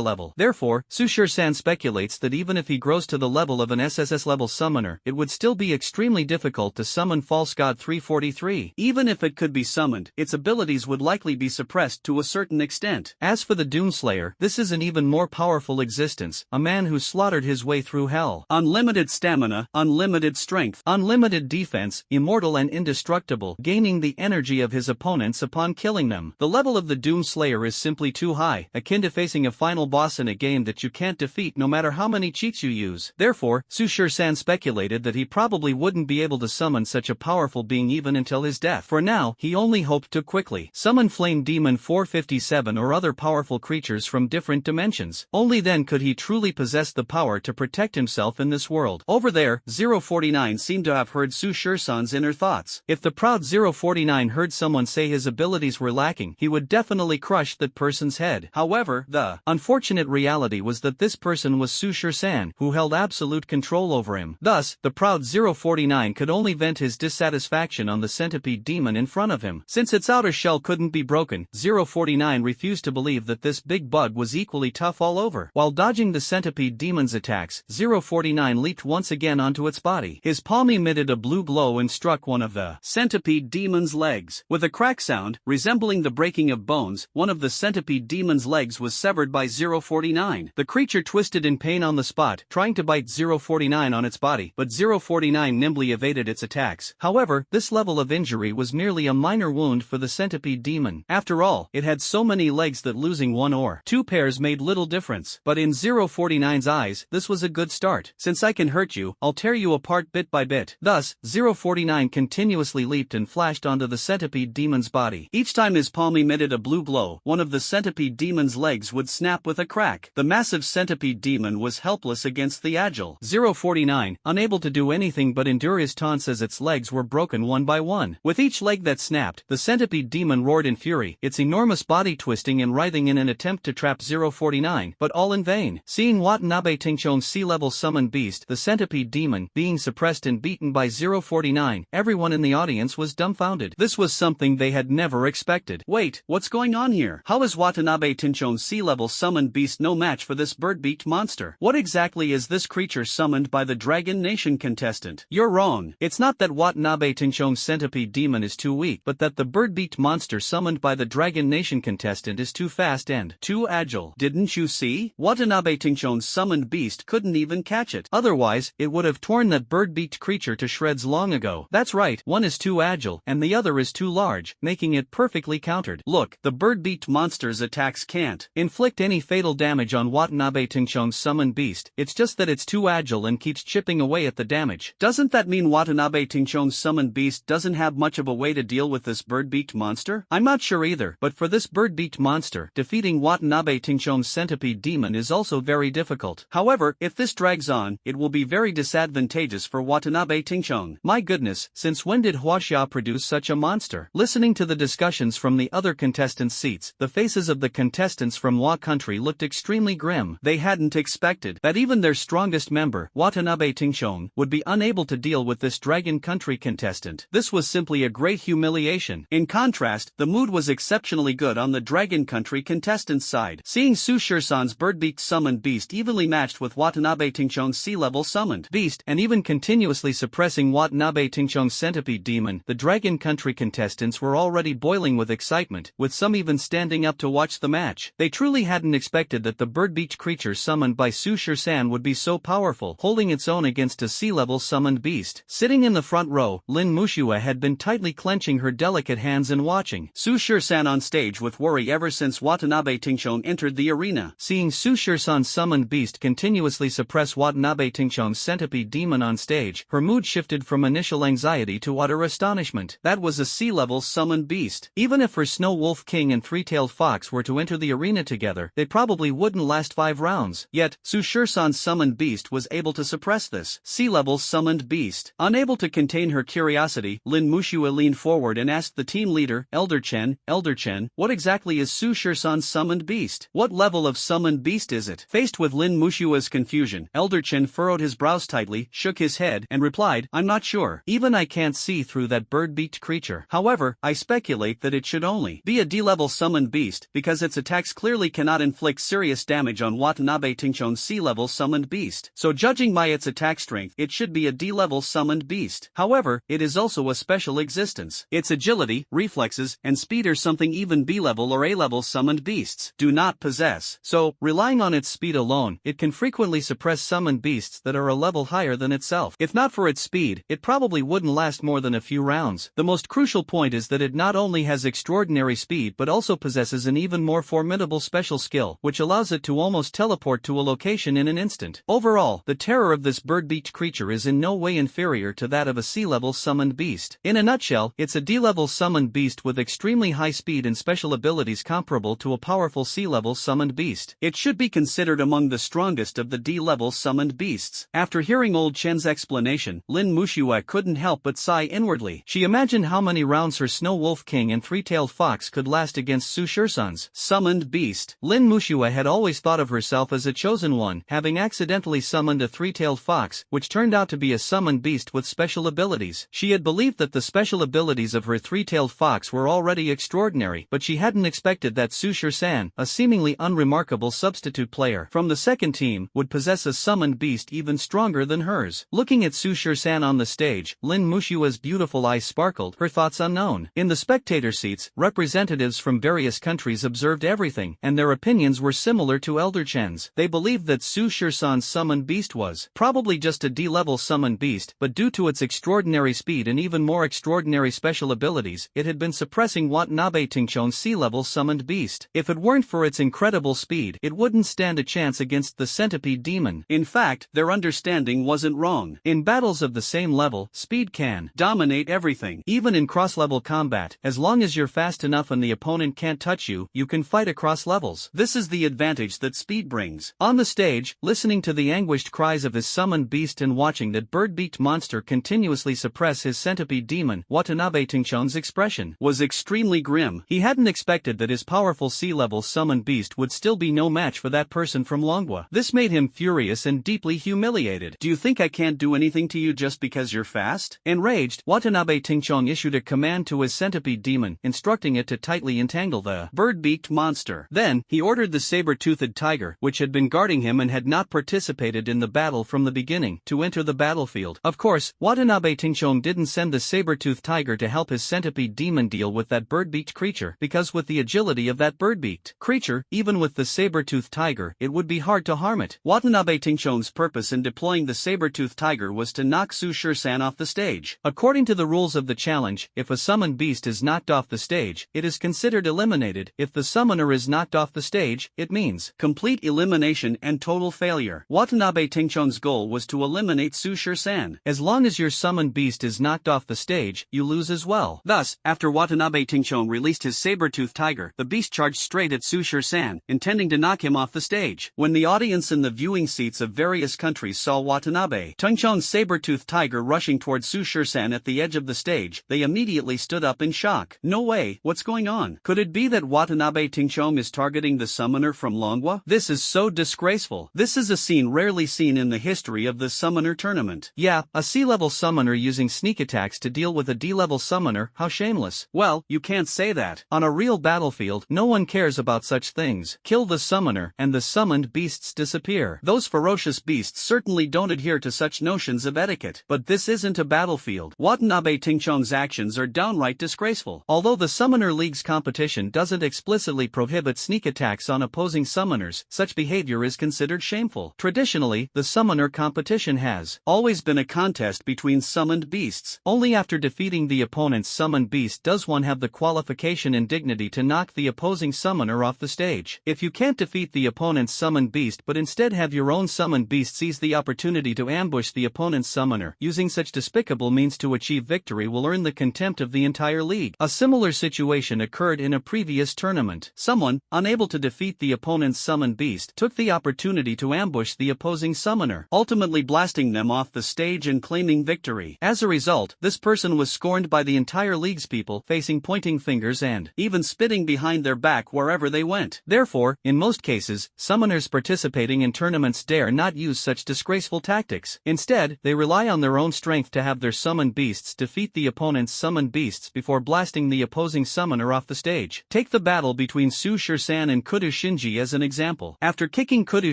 level. Therefore, Su San speculates that even if he grows to the level of an SSS level summoner, it would still be extremely difficult to summon False God 343. Even if it could be summoned, its abilities would likely be suppressed to a certain extent. As for the Doomslayer, this is an even more powerful existence, a man who slaughtered his way through hell. Unlimited stamina, unlimited strength, unlimited defense, immortal and indestructible, gaining the energy of his opponents upon killing them. The level of the Doomslayer is simply too high, akin to facing a final boss in a game that you can't defeat no matter how many cheats you use. Therefore, Su San speculated that he probably wouldn't be able to summon such a powerful being even until his death. For now, he only hoped to quickly summon Flame Demon 457 or other powerful creatures from different dimensions. Only then could he truly possess the power to protect himself in this world. Over there, 049 seemed to have heard Su San's inner thoughts. If the proud 049 heard someone say his abilities were lacking, he would definitely crush that person's head. However, the unfortunate reality was that this person was Su San, who held absolute control over him. Thus, the proud 049 could only vent his dissatisfaction on the centipede demon in front of him. Since its outer shell couldn't be broken, 049 refused to believe that this big bug was equally tough all over. While dodging the centipede demon's attacks, 049 leaped once again onto its body. His palm emitted a blue glow and struck one of the centipede demon's legs. With a crack sound, resembling the breaking of bones, one of the centipede demon's legs was severed by 049. The creature twisted in pain on the spot, trying to bite 049 on its body, but 049 nimbly evaded its attacks. However, this level of injury was merely a minor wound for the centipede demon. After all, it had so many legs that losing one or two pairs made little difference. But in 049's eyes, this was a good start. Since I can hurt you, I'll tear you apart bit by bit. Thus, 049 continuously leaped and flashed onto the centipede demon's body. Each time his palm emitted a blue glow, one of the centipede demon's legs would snap with a crack. The massive centipede demon was helpless against the agile 049, unable to do anything but endure his taunts as its legs were broken one by one. With each leg that snapped, the centipede demon roared in fury, its enormous body twisting and writhing in an attempt to trap 049, but all in vain. Seeing Watanabe Tingchon's sea-level summoned beast, the centipede demon, being suppressed and beaten by 049, everyone in the audience was dumbfounded. This was something they had never expected. Wait, what's going on here? How is Watanabe Tingchon's sea-level summoned beast no match for this bird-beaked monster? What exactly is this creature summoned by the Dragon Nation contestant? You're wrong. It's not that Watanabe Tingchon's centipede demon is too weak, but that the bird-beaked monster summoned by the Dragon Nation contestant is too fast and too agile. Didn't you see? Watanabe Tingchon's summoned beast couldn't even catch it. Otherwise, it would have torn that bird-beaked creature to shreds long ago. That's right, one is too agile, and the other is too large, making it perfectly countered. Look, the bird-beaked monster's attacks can't inflict any fatal damage on Watanabe Tingchon's summoned beast. It's just that it's too agile and keeps chipping away at the damage. Doesn't that mean Watanabe Tingchon's summoned beast doesn't have much of a way to deal with this bird-beaked monster? I'm not sure either, but for this bird-beaked monster, defeating Watanabe Tingchon's centipede demon is also very difficult. However, if this drags on, it will be very disadvantageous for Watanabe Tingchon. My goodness, since when did Huaxia produce such a monster? Listening to the discussions from the other contestants' seats, the faces of the contestants from Hua country looked extremely grim. They hadn't expected that even their strongest member, Watanabe Tingchon, would be unable to deal with this Dragon Country contestant. This was simply a great humiliation. In contrast, the mood was exceptionally good on the Dragon Country contestant's side. Seeing Su San's bird-beaked summon summoned beast evenly matched with Watanabe Tingchong's sea-level summoned beast, and even continuously suppressing Watanabe Tingchong's centipede demon. The Dragon Country contestants were already boiling with excitement, with some even standing up to watch the match. They truly hadn't expected that the bird beach creature summoned by Su Shirsan would be so powerful, holding its own against a sea-level summoned beast. Sitting in the front row, Lin Mushua had been tightly clenching her delicate hands and watching Su Shirsan on stage with worry ever since Watanabe Tingchong entered the arena. Seeing Su Shirsan's summoned beast continuously suppress Watanabe Tingchong's centipede demon on stage, her mood shifted from initial anxiety to utter astonishment. That was a sea-level summoned beast. Even if her Snow Wolf King and Three-Tailed Fox were to enter the arena together, they probably wouldn't last 5 rounds. Yet, Su Shirsan's summoned beast was able to suppress this sea-level summoned beast. Unable to contain her curiosity, Lin Mushua leaned forward and asked the team leader, Elder Chen, what exactly is Su Shirsan's summoned beast? What level of summoned beast is it? Faced with Lin Mushua's confusion, Elder Chen furrowed his brows tightly, shook his head, and replied, I'm not sure. Even I can't see through that bird-beaked creature. However, I speculate that it should only be a D-level summoned beast, because its attacks clearly cannot inflict serious damage on Watanabe Tingchong's C-level summoned beast. So judging by its attack strength, it should be a D-level summoned beast. However, it is also a special existence. Its agility, reflexes, and speed are something even B-level or A-level summoned beasts do not possess. So, relying on its speed alone, it can frequently suppress summoned beasts that are a level higher than itself. If not for its speed, it probably wouldn't last more than a few rounds. The most crucial point is that it not only has extraordinary speed but also possesses an even more formidable special skill, which allows it to almost teleport to a location in an instant. Overall, the terror of this bird-beaked creature is in no way inferior to that of a C-level summoned beast. In a nutshell, it's a D-level summoned beast with extremely high speed and special abilities comparable to a powerful C-level summoned beast. It should be considered among the strongest of the D-level summoned beasts. After hearing Old Chen's explanation, Lin Mushua couldn't help but sigh inwardly. She imagined how many rounds her Snow Wolf King and Three-Tailed Fox could last against Su Shirsan's summoned beast. Lin Mushua had always thought of herself as a chosen one, having accidentally summoned a Three-Tailed Fox, which turned out to be a summoned beast with special abilities. She had believed that the special abilities of her Three-Tailed Fox were already extraordinary, but she hadn't expected that Su Shirsan, a seemingly unremarkable substitute player from the second team, would possess a summoned beast even stronger than hers. Looking at Su Shirsan on the stage, Lin Mushua's beautiful eyes sparkled, her thoughts unknown. In the spectator seats, representatives from various countries observed everything, and their opinions were similar to Elder Chen's. They believed that Su Shirsan's summoned beast was probably just a D-level summoned beast, but due to its extraordinary speed and even more extraordinary special abilities, it had been suppressing Watanabe Tingchong's C-level summoned beast. If it weren't for its incredible speed, it wouldn't stand a chance against the centipede demon. In fact, their understanding wasn't wrong. In battles of the same level, speed can dominate everything. Even in cross-level combat, as long as you're fast enough and the opponent can't touch you, you can fight across levels. This is the advantage that speed brings. On the stage, listening to the anguished cries of his summoned beast and watching that bird-beaked monster continuously suppress his centipede demon, Watanabe Tingchong's expression was extremely grim. He hadn't expected that his powerful C-level summoned beast would still be no match for that person from Longwa. This made him furious and deeply humiliated. Do you think I can't do anything to you just because you're fast? Enraged, Watanabe Tingchong issued a command to his centipede demon, instructing it to tightly entangle the bird-beaked monster. Then, he ordered the saber-toothed tiger, which had been guarding him and had not participated in the battle from the beginning, to enter the battlefield. Of course, Watanabe Tingchong didn't send the saber-toothed tiger to help his centipede demon deal with that bird-beaked creature, because with the agility of that bird-beaked creature, even with the saber-toothed tiger, it would be hard to harm it. Watanabe Tingchong's purpose in deploying the saber-toothed tiger was to knock Su Shirsan off the stage. According to the rules of the challenge, if a summoned beast is knocked off the stage, it is considered eliminated. If the summoner is knocked off the stage, it means complete elimination and total failure. Watanabe Tingchong's goal was to eliminate Su Shirsan. As long as your summoned beast is knocked off the stage, you lose as well. Thus, after Watanabe Tingchong released his saber-toothed tiger, the beast charged straight at Su Shirsan, intending to knock him off the stage. When the audience in the viewing seats of various countries saw Watanabe Tingchong's saber-toothed tiger rushing towards Su Shirsan at the edge of the stage, they immediately stood up in shock. No way, what's going on? Could it be that Watanabe Tingchong is targeting the summoner from Longwa? This is so disgraceful. This is a scene rarely seen in the history of the summoner tournament. Yeah, a C-level summoner using sneak attacks to deal with a D-level summoner, how shameless. Well, you can't say that. On a real battlefield, no one cares about such things. Kill the summoner, and the summoned beasts disappear. Those ferocious beasts certainly don't adhere to such notions of etiquette. But this isn't a battlefield. Watanabe Tingchong's actions are downright disgraceful. Although the Summoner League's competition doesn't explicitly prohibit sneak attacks on opposing summoners, such behavior is considered shameful. Traditionally, the summoner competition has always been a contest between summoned beasts. Only after defeating the opponent's summoned beast does one have the qualification and dignity to knock the opposing summoner off the stage. If you can't defeat the opponent's summoned beast but instead have your own summoned beast seize the opportunity to ambush the opponent's summoner, using such despicable means to achieve victory will earn the contempt of the entire league. A similar situation occurred in a previous tournament. Someone, unable to defeat the opponent's summoned beast, took the opportunity to ambush the opposing summoner, ultimately blasting them off the stage and claiming victory. As a result, this person was scorned by the entire league's people, facing pointing fingers and even spitting behind their back wherever they went. Therefore, in most cases, summoners participating in tournaments dare not use such disgraceful tactics. Instead, they rely on their own strength to have their summoned beasts defeat the opponent's summoned beasts before blasting the opposing summoner off the stage. Take the battle between Su Shirsan and Kudu Shinji as an example. After kicking Kudu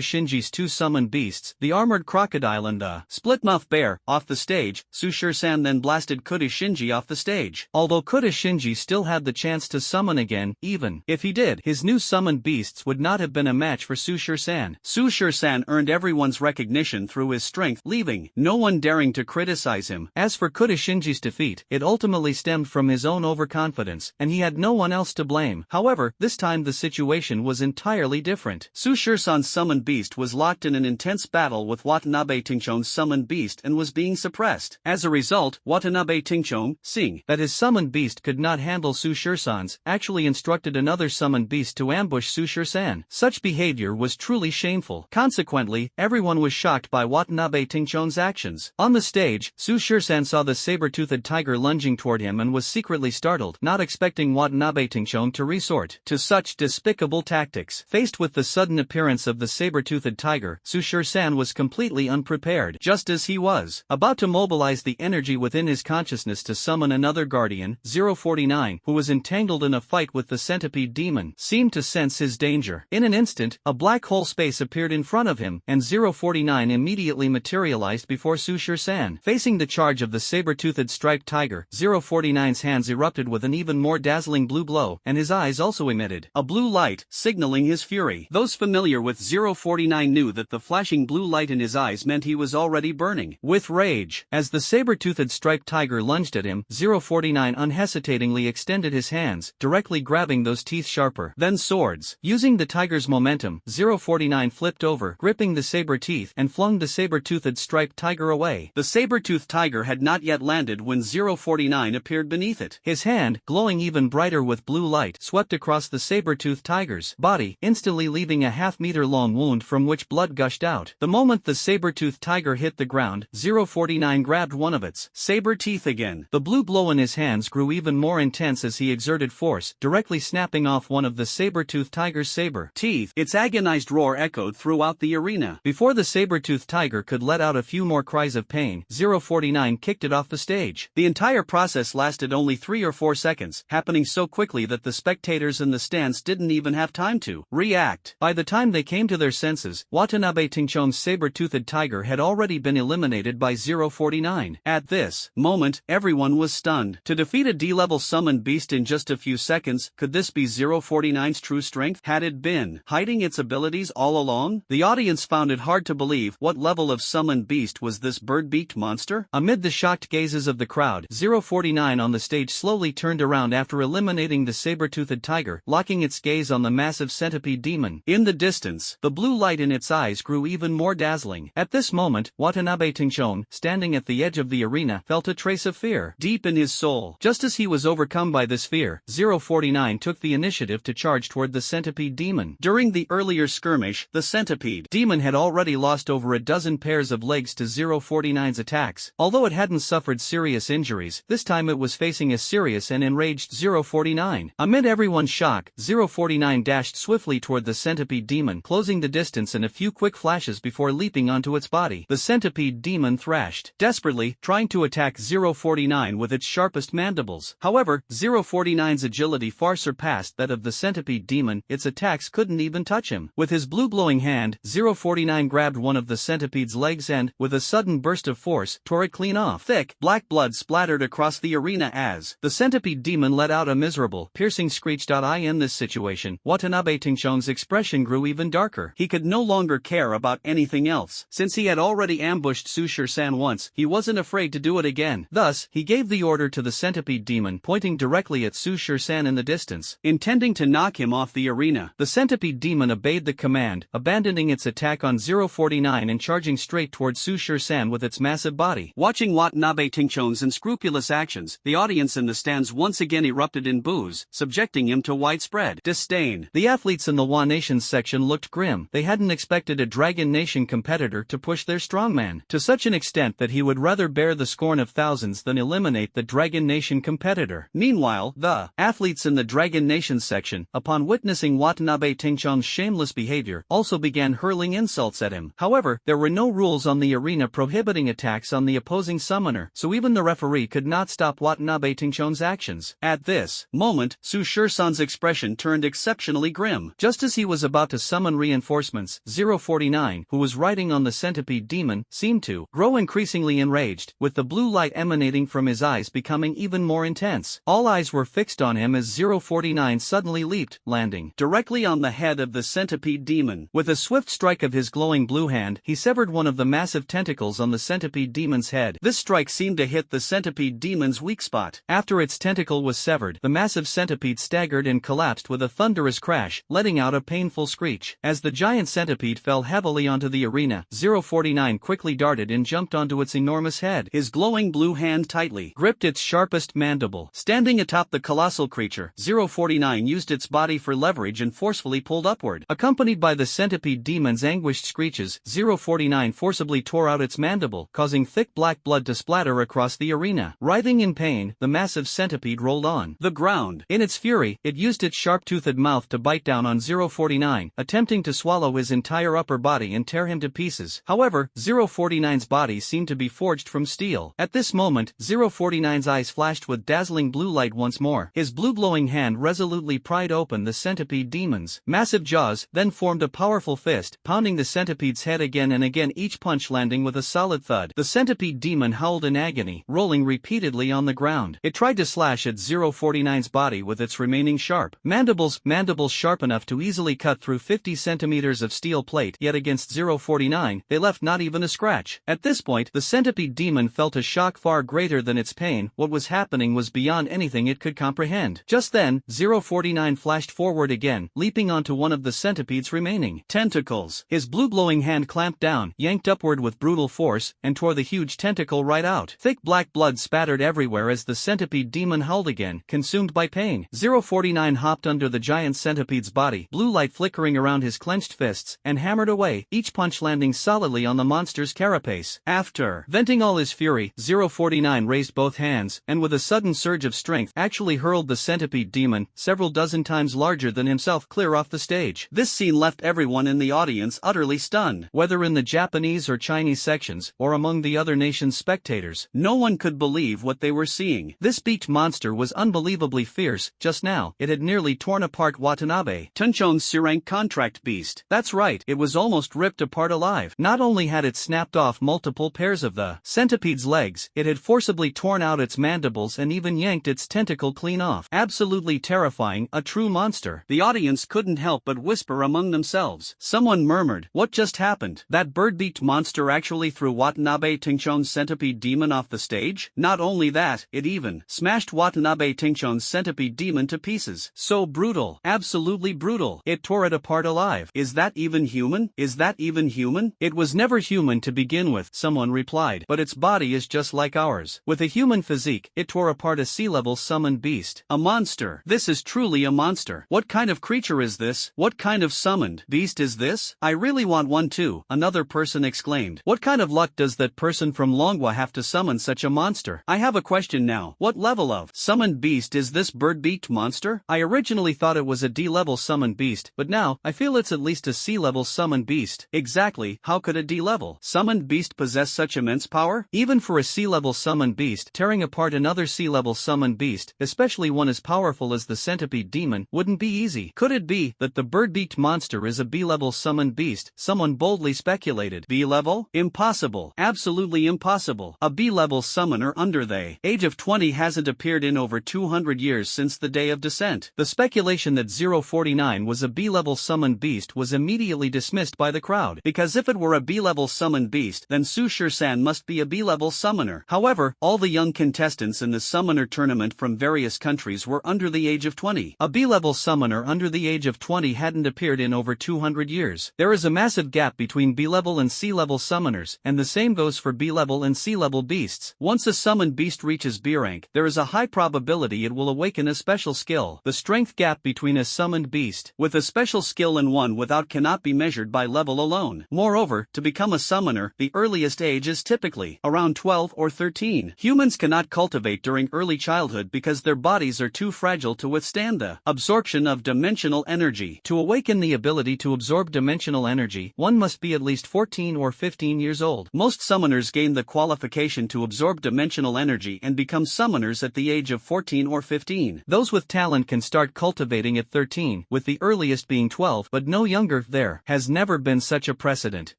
Shinji's two summoned beasts, the armored crocodile and the split-mouth bear, off the stage, Su Shirsan then blasted Kudu Shinji off the stage. Although Kudu Shinji still had the chance to summon again, even if he did, his new summoned beasts would not have been a match for Su Shirsan. Su Shirsan earned everyone's recognition through his strength, leaving no one daring to criticize him. As for Kudu Shinji's defeat, it ultimately stemmed from his own overconfidence, and he had no one else to blame. However, this time the situation was entirely different. Su Shirsan's summoned beast was locked in an intense battle with Watanabe Tingchong's summoned beast and was being suppressed. As a result, Watanabe Tingchong, seeing that his summoned beast could not handle Su Shirsan's, actually instructed another summoned beast to ambush Su Shirsan. Such behavior was truly shameful. Consequently, everyone was shocked by Watanabe Tingchong's actions. On the stage, Su Shirsan saw the saber-toothed tiger lunging toward him and was secretly startled, not expecting Watanabe Tingchong to resort to such despicable tactics. Faced with the sudden appearance of the saber-toothed tiger, Su Shirsan was completely unprepared. Just as he was about to mobilize the energy within his consciousness to summon another guardian, 049, who was entangled in a fight with the centipede demon, seemed to sense his danger. In an instant, a black hole space appeared in front of him, and 049 immediately materialized before Su Shirsan. Facing the charge of the saber-toothed striped tiger, 049's hands erupted with an even more dazzling blue glow, and his eyes also emitted a blue light, signaling his fury. Those familiar with 049 knew that the flashing blue light in his eyes meant he was already burning with rage. As the saber-toothed striped tiger lunged at him, 049 unhesitatingly extended his hands, directly grabbing those teeth sharper than swords. Using the tiger's momentum, 049 flipped over, gripping the saber teeth, and flung the saber-toothed striped tiger away. The saber-toothed tiger had not yet landed when 049 appeared beneath it. His hand, glowing even brighter with blue light, swept across the saber-toothed tiger's body, instantly leaving a half-meter-long wound from which blood gushed out. The moment the saber-toothed tiger hit the ground, 049 grabbed one of its saber teeth again. The blue glow in his hands grew even more intense as he exerted force, directly snapping off one of the saber-toothed tiger's saber teeth. Its agonized roar echoed throughout the arena. Before the saber-toothed tiger could let out a few more cries of pain, 049 kicked it off the stage. The entire process lasted only 3 or 4 seconds, happening so quickly that the spectators in the stands didn't even have time to react. By the time they came to their senses, Watanabe Tingchong's saber-toothed tiger had already been eliminated by 049. At this moment, everyone was stunned. To defeat a D-level summoned beast in just a few seconds, could this be 049's true strength? Had it been hiding its abilities all along? The audience found it hard to believe. What level of summoned beast was this bird-beaked monster? Amid the shocked gazes of the crowd, 049 on the stage slowly turned around after eliminating the saber-toothed tiger, locking its gaze on the massive centipede demon. In the distance, the blue light in its eyes grew even more dazzling. At this moment, Watanabe Tingchong, standing at the edge of the arena, felt a trace of fear deep in his soul. Just as he was overcome by this fear, 049 took the initiative to charge toward the centipede demon. During the earlier skirmish, the centipede demon had already lost over a dozen pairs of legs to 049's attacks. Although it hadn't suffered serious injuries, this time it was facing a serious and enraged 049. Amid everyone's shock, 049 dashed swiftly toward the centipede demon, closing the distance in a few quick flashes before leaping onto its body. The centipede demon thrashed desperately, trying to attack 049 with its sharpest mandibles. However, 049's agility far surpassed that of the centipede demon. Its attacks couldn't even touch him. him. With his blue glowing hand, 049 grabbed one of the centipede's legs and, with a sudden burst of force, tore it clean off. Thick, black blood splattered across the arena as the centipede demon let out a miserable, piercing screech. In this situation, Watanabe Tingchong's expression grew even darker. He could no longer care about anything else. Since he had already ambushed Sushir-san once, he wasn't afraid to do it again. Thus, he gave the order to the centipede demon, pointing directly at Sushir-san in the distance, intending to knock him off the arena. The centipede demon obeyed the command, abandoning its attack on 049 and charging straight towards Sushir-san with its massive body. Watching Watanabe Tingchong's unscrupulous actions, the audience in the stands once again erupted in boos, subjecting him to widespread disdain. The athletes in the Wa Nations section looked grim. They hadn't expected a Dragon Nation competitor to push their strongman to such an extent that he would rather bear the scorn of thousands than eliminate the Dragon Nation competitor. Meanwhile, the athletes in the Dragon Nation section, upon witnessing Watanabe Tingchong's shameless behavior, also began hurling insults at him. However, there were no rules on the arena prohibiting attacks on the opposing summoner, so even the referee could not stop Watanabe Tingchong's actions. At this moment, Su Shirsan's expression turned exceptionally grim. Just as he was about to summon reinforcements, 049, who was riding on the centipede demon, seemed to grow increasingly enraged, with the blue light emanating from his eyes becoming even more intense. All eyes were fixed on him as 049 suddenly leaped, landing directly on the head of the centipede demon. With a swift strike of his glowing blue hand, he severed one of the massive tentacles on the centipede demon's head. This strike seemed to hit the centipede demon's weak spot. After its tentacle was severed, the massive centipede staggered and collapsed with a thunderous crash, letting out a painful screech. As the giant centipede fell heavily onto the arena, 049 quickly darted and jumped onto its enormous head. His glowing blue hand tightly gripped its sharpest mandible. Standing atop the colossal creature, 049 used its body for leverage and forcefully pulled upward. Accompanied by the centipede demon's anguished screeches, 049 forcibly tore out its mandible, causing thick black blood to splatter across the arena. Writhing in pain, the massive centipede rolled on the ground. In its fury, it used its sharp-toothed mouth to bite down on 049, attempting to swallow his entire upper body and tear him to pieces. However, 049's body seemed to be forged from steel. At this moment, 049's eyes flashed with dazzling blue light once more. His blue glowing hand resolutely pried open the centipede demon's massive jaws, then formed a powerful fist, pounding the centipede's head again and again, each punch landing with a solid thud. The centipede demon howled in agony, rolling repeatedly on the ground. It tried to slash at 049's body with its remaining sharp mandibles sharp enough to easily cut through 50 centimeters of steel plate, yet against 049, they left not even a scratch. At this point, the centipede demon felt a shock far greater than its pain. What was happening was beyond anything it could comprehend. Just then, 049 flashed forward again, leaping onto one of the centipede's remaining tentacles. His blue glowing hand clamped down, yanked upward with brutal force, and tore the huge tentacle right out. Thick black blood spattered everywhere as the centipede demon howled again, consumed by pain. 049 hopped under the giant centipede's body, blue light flickering around his clenched fists, and hammered away, each punch landing solidly on the monster's carapace. After venting all his fury, 049 raised both hands, and with a sudden surge of strength, actually hurled the centipede demon, several dozen times larger than himself, clear off the stage. This scene left everyone in the audience utterly stunned. Whether in the Japanese or Chinese sections, or among the other nations' spectators, no one could believe what they were seeing. This beaked monster was unbelievably fierce. Just now, it had nearly torn apart Watanabe Tingchong's C-rank contract beast. That's right, it was almost ripped apart alive. Not only had it snapped off multiple pairs of the centipede's legs, it had forcibly torn out its mandibles and even yanked its tentacle clean off. Absolutely terrifying, a true monster. The audience couldn't help but whisper among themselves. Someone murmured, "What just happened? That bird-beaked monster actually threw Watanabe Tingchong's centipede demon off the stage? Not only that, it even smashed Watanabe Tingchong's centipede demon to pieces. So brutal. Absolutely brutal. It tore it apart alive. Is that even human? Is that even human? It was never human to begin with," someone replied. "But its body is just like ours. With a human physique, it tore apart a sea-level summoned beast. A monster. This is truly a monster. What kind of creature is this? What kind of summoned beast is this? I really want one too," another person exclaimed. "What kind of luck does that person from Longwa have to summon such a monster? I have a question now. What level of summoned beast is this bird-beaked monster? I originally thought it was a D-level summoned beast, but now, I feel it's at least a C-level summoned beast." Exactly, how could a D-level summoned beast possess such immense power? Even for a C-level summoned beast, tearing apart another C-level summoned beast, especially one as powerful as the centipede demon, wouldn't be easy. Could it be that the bird-beaked bird-beaked monster is a B-level summoned beast, someone boldly speculated. B-level? Impossible. Absolutely impossible. A B-level summoner under the age of 20 hasn't appeared in over 200 years since the Day of Descent. The speculation that 049 was a B-level summoned beast was immediately dismissed by the crowd, because if it were a B-level summoned beast, then Su Shur-san must be a B-level summoner. However, all the young contestants in the summoner tournament from various countries were under the age of 20. A B-level summoner under the age of 20 hadn't appeared in over 200 years. There is a massive gap between B-level and C-level summoners, and the same goes for B-level and C-level beasts. Once a summoned beast reaches B rank, there is a high probability it will awaken a special skill. The strength gap between a summoned beast with a special skill and one without cannot be measured by level alone. Moreover, to become a summoner, the earliest age is typically around 12 or 13. Humans cannot cultivate during early childhood because their bodies are too fragile to withstand the absorption of dimensional energy. To awaken the ability to absorb dimensional energy, one must be at least 14 or 15 years old. Most summoners gain the qualification to absorb dimensional energy and become summoners at the age of 14 or 15. Those with talent can start cultivating at 13, with the earliest being 12, but no younger. There has never been such a precedent.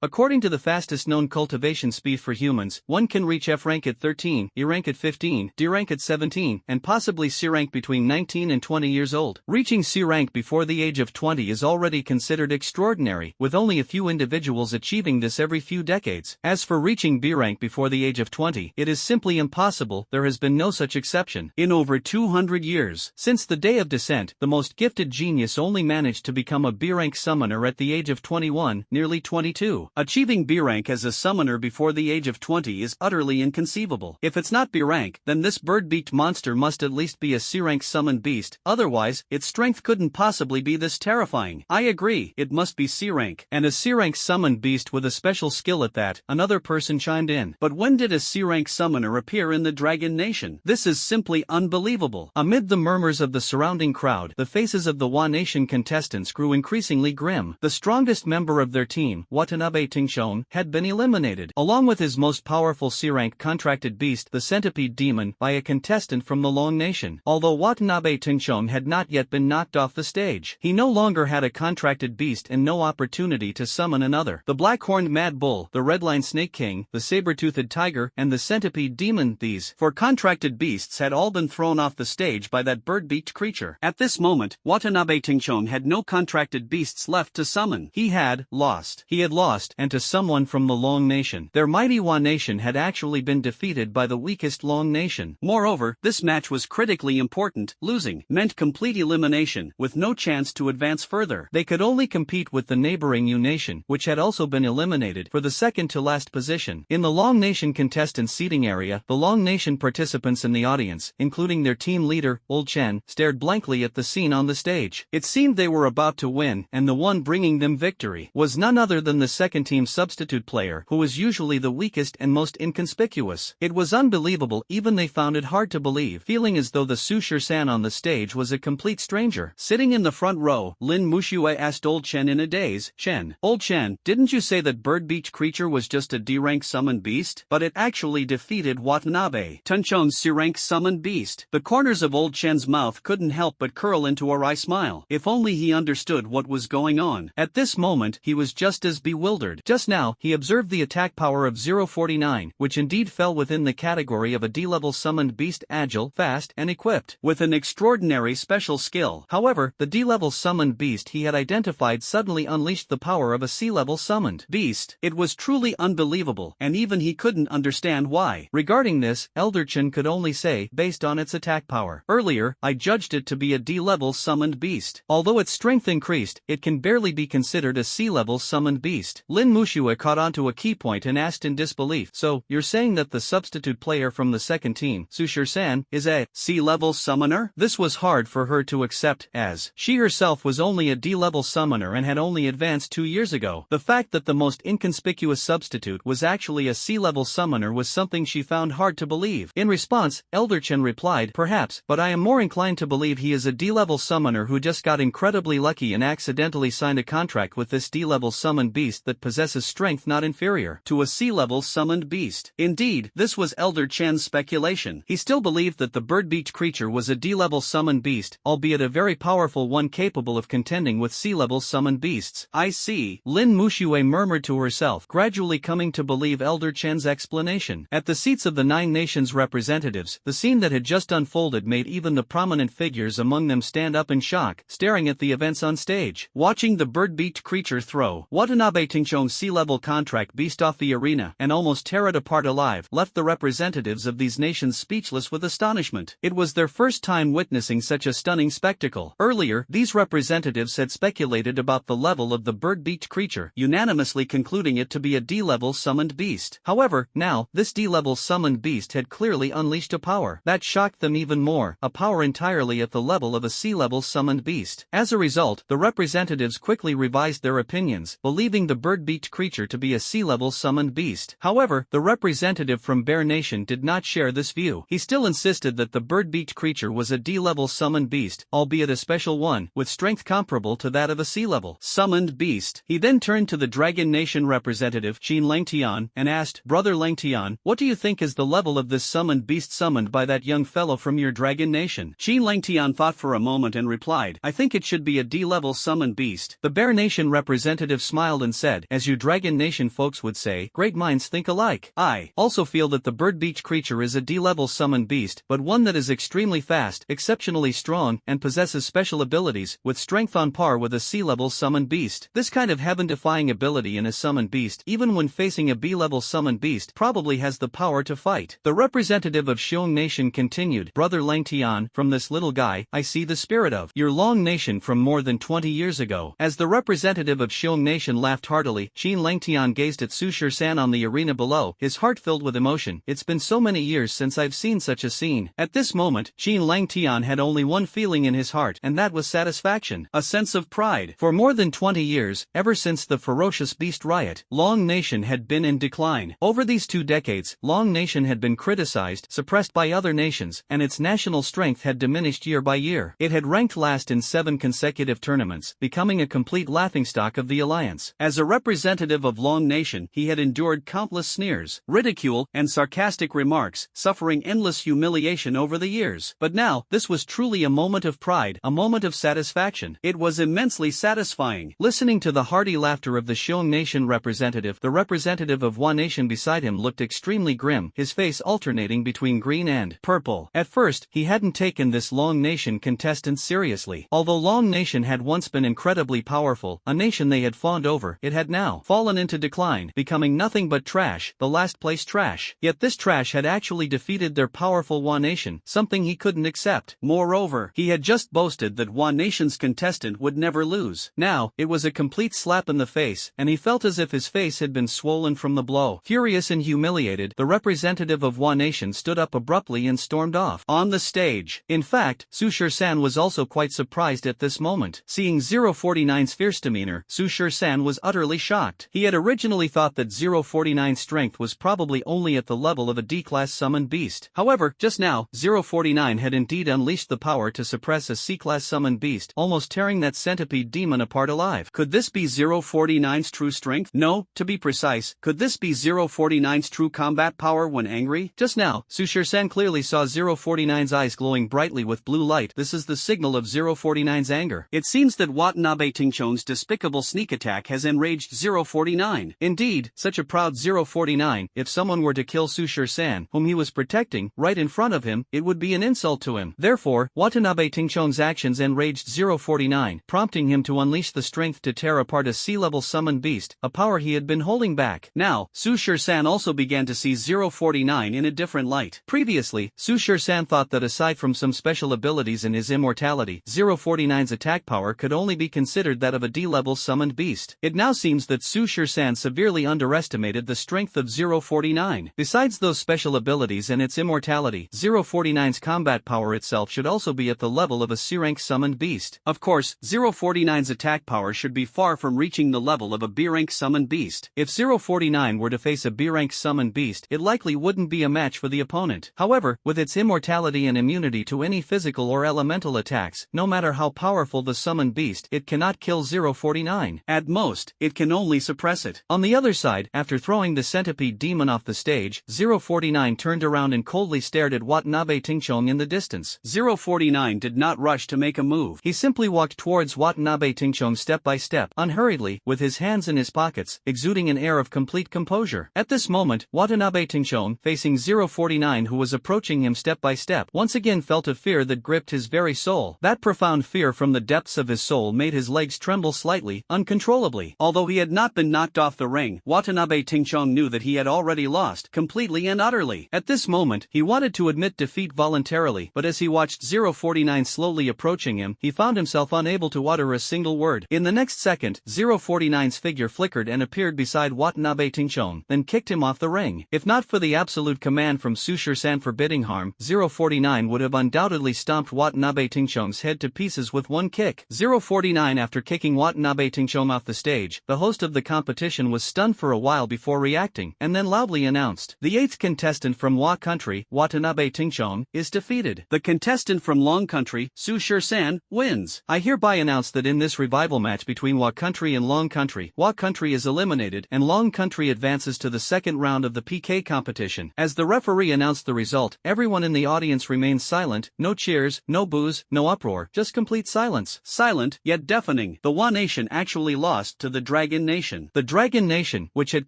According to the fastest known cultivation speed for humans, one can reach F rank at 13, E rank at 15, D rank at 17, and possibly C rank between 19 and 20 years old. Reaching C rank before the age of 20 is already considered extraordinary, with only a few individuals achieving this every few decades. As for reaching B rank before the age of 20, it is simply impossible. There has been no such exception in over 200 years. Since the Day of Descent, the most gifted genius only managed to become a B rank summoner at the age of 21, nearly 22. Achieving B rank as a summoner before the age of 20 is utterly inconceivable. If it's not B rank, then this bird-beaked monster must at least be a C rank summoned beast, otherwise, its strength couldn't possibly be this terrifying. I agree, it must be C rank, and a C rank summoned beast with a special skill at that, another person chimed in. But when did a C rank summoner appear in the Dragon Nation? This is simply unbelievable. Amid the murmurs of the surrounding crowd, the faces of the Wa Nation contestants grew increasingly grim. The strongest member of their team, Watanabe Tingshon, had been eliminated, along with his most powerful C-rank contracted beast, the Centipede Demon, by a contestant from the Long Nation. Although Watanabe Tingshon had not yet been knocked off the stage, he no longer had a contracted beast and no opportunity to summon another. The Black-Horned Mad Bull, the Redline Snake King, the Saber-Toothed Tiger, and the Centipede Demon, these four contracted beasts had all been thrown off the stage by that bird-beaked creature. At this moment, Watanabe Tingshon had no contracted beasts left to summon. He had lost. He had lost, and to someone from the Long Nation. Their mighty Wa Nation had actually been defeated by the weakest Long Nation. Moreover, this match was critically important. Losing meant complete elimination, with no chance to advance further. They could only compete with the neighboring U Nation, which had also been eliminated, for the second-to-last position. In the Long Nation contestant seating area, the Long Nation participants in the audience, including their team leader, Old Chen, stared blankly at the scene on the stage. It seemed they were about to win, and the one bringing them victory was none other than the second-team substitute player, who was usually the weakest and most inconspicuous. It was unbelievable, even they found it hard to believe, feeling as though the Su Shur-san on the stage was a complete stranger. Sitting in the front row, Lin Mushue asked Old Chen in a daze, "Chen, Old Chen, didn't you say that bird-beaked creature was just a D-rank summoned beast? But it actually defeated Watanabe Tingshon's C-rank summoned beast." The corners of Old Chen's mouth couldn't help but curl into a wry smile. If only he understood what was going on. At this moment, he was just as bewildered. Just now, he observed the attack power of 049, which indeed fell within the category of a D-level summoned beast, agile, fast, and equipped with an extraordinary special skill. However, the D-level summoned beast he had identified suddenly unleashed the power of a C-level summoned beast. It was truly unbelievable, and even he couldn't understand why. Regarding this, Elder Chen could only say, based on its attack power. Earlier, I judged it to be a D-level summoned beast. Although its strength increased, it can barely be considered a C-level summoned beast. Lin Mushue caught onto a key point and asked in disbelief, "So, you're saying that the substitute player from the second team, Su Shur-san, is a C-level summoner?" This was hard for her to accept, as she herself was only a D-level summoner and had only advanced 2 years ago. The fact that the most inconspicuous substitute was actually a C-level summoner was something she found hard to believe. In response, Elder Chen replied, "Perhaps, but I am more inclined to believe he is a D-level summoner who just got incredibly lucky and accidentally signed a contract with this D-level summoned beast that possesses strength not inferior to a C-level summoned beast." Indeed, this was Elder Chen's speculation. He still believed that the bird-beaked creature was a D-level summoned beast, albeit a very powerful one capable of contending with sea-level summoned beasts. I see, Lin Muxue murmured to herself, gradually coming to believe Elder Chen's explanation. At the seats of the 9 nations' representatives, the scene that had just unfolded made even the prominent figures among them stand up in shock, staring at the events on stage. Watching the bird-beaked creature throw Watanabe Tingchong's sea-level contract beast off the arena and almost tear it apart alive left the representatives of these nations speechless with astonishment. It was their first time witnessing such a stunning spectacle. Earlier, these representatives had speculated about the level of the bird-beaked creature, unanimously concluding it to be a D-level summoned beast. However, now, this D-level summoned beast had clearly unleashed a power that shocked them even more, a power entirely at the level of a sea-level summoned beast. As a result, the representatives quickly revised their opinions, believing the bird-beaked creature to be a sea-level summoned beast. However, the representative from Bear Nation did not share this view. He still insisted that the bird-beaked creature was a D-level summoned beast, albeit a special one, with strength comparable to that of a sea-level summoned beast. He then turned to the Dragon Nation representative, Qin Langtian, and asked, "Brother Langtian, what do you think is the level of this summoned beast summoned by that young fellow from your Dragon Nation?" Qin Langtian thought for a moment and replied, "I think it should be a D-level summoned beast." The Bear Nation representative smiled and said, "As you Dragon Nation folks would say, great minds think alike. I also feel that the bird-beaked creature is a D-level summoned beast, but one that is extremely fast, exceptionally strong, and possesses special abilities, with strength on par with a sea-level summoned beast. This kind of heaven-defying ability in a summoned beast, even when facing a B-level summoned beast, probably has the power to fight." The representative of Xiong Nation continued, "Brother Langtian, from this little guy, I see the spirit of your Long Nation from more than 20 years ago." As the representative of Xiong Nation laughed heartily, Qin Langtian gazed at Su Shisan on the arena below, his heart filled with emotion. "It's been so many years since I've seen such a scene." At this moment, Qin Langtian had only one feeling in his heart, and that was satisfaction, a sense of pride. For more than 20 years, ever since the ferocious beast riot, Long Nation had been in decline. Over these 2 decades, Long Nation had been criticized, suppressed by other nations, and its national strength had diminished year by year. It had ranked last in 7 consecutive tournaments, becoming a complete laughingstock of the alliance. As a representative of Long Nation, he had endured countless sneers, ridicule, and sarcastic remarks, suffering endless humiliation over the years. But now, this was truly a moment of pride, a moment of satisfaction. It was immensely satisfying. Listening to the hearty laughter of the Xiong Nation representative, the representative of Hua Nation beside him looked extremely grim, his face alternating between green and purple. At first, he hadn't taken this Long Nation contestant seriously. Although Long Nation had once been incredibly powerful, a nation they had fawned over, it had now fallen into decline, becoming nothing but trash, the last place trash. Yet this trash had actually defeated their powerful Hua Nation, something he couldn't accept. Moreover, he had just boasted that Hua Nation's contestant would never lose. Now, it was a complete slap in the face, and he felt as if his face had been swollen from the blow. Furious and humiliated, the representative of Hua Nation stood up abruptly and stormed off on the stage. In fact, Su Shisan was also quite surprised at this moment. Seeing 049's fierce demeanor, Su Shisan was utterly shocked. He had originally thought that 049's strength was probably only at the level of a D-class summoned beast. However, just now, 049 had indeed unleashed the power to suppress a C-class summoned beast, almost tearing that centipede demon apart alive. Could this be 049's true strength? No, to be precise, could this be 049's true combat power when angry? Just now, Su Shisan clearly saw 049's eyes glowing brightly with blue light. This is the signal of 049's anger. It seems that Watanabe Tingchong's despicable sneak attack has enraged 049. Indeed, such a proud 049, if someone were to kill Su Shisan, whom he was protecting, right in front of him, it would be an insult to him. Therefore, Watanabe Tingchong's actions enraged 049, prompting him to unleash the strength to tear apart a sea-level summoned beast, a power he had been holding back. Now, Su Shisan also began to see 049 in a different light. Previously, Su Shisan thought that aside from some special abilities in his immortality, 049's attack power could only be considered that of a D-level summoned beast. It now seems that Su Shisan severely underestimated the strength of 049. Besides those special abilities and its immortality, 049's combat power itself should also be at the level of a C-rank summoned beast. Of course, 049's attack power should be far from reaching the level of a B-rank summoned beast. If 049 were to face a B-rank summoned beast, it likely wouldn't be a match for the opponent. However, with its immortality and immunity to any physical or elemental attacks, no matter how powerful the summoned beast, it cannot kill 049. At most, it can only suppress it. On the other side, after throwing the centipede demon off the stage, 049 turned around and coldly stared at Watanabe Tingchong in the distance. 049 did not rush to make a move. He simply walked towards towards Watanabe Tingchong step by step, unhurriedly, with his hands in his pockets, exuding an air of complete composure. At this moment, Watanabe Tingchong, facing 049 who was approaching him step by step, once again felt a fear that gripped his very soul. That profound fear from the depths of his soul made his legs tremble slightly, uncontrollably. Although he had not been knocked off the ring, Watanabe Tingchong knew that he had already lost, completely and utterly. At this moment, he wanted to admit defeat voluntarily, but as he watched 049 slowly approaching him, he found himself unable to utter a single word. In the next second, 049's figure flickered and appeared beside Watanabe Tingchong, then kicked him off the ring. If not for the absolute command from Sushir-san forbidding harm, 049 would have undoubtedly stomped Watanabe Tingchong's head to pieces with one kick. 049 after kicking Watanabe Tingchong off the stage, the host of the competition was stunned for a while before reacting, and then loudly announced, "The 8th contestant from Wa country, Watanabe Tingchong, is defeated. The contestant from Long country, Sushir-san, wins. I hereby announce that in this revival match between Wa country and Long country, Wa country is eliminated and Long country advances to the second round of the PK competition." As the referee announced the result, everyone in the audience remained silent, no cheers, no boos, no uproar, just complete silence. Silent, yet deafening. The Wa Nation actually lost to the Dragon Nation. The Dragon Nation, which had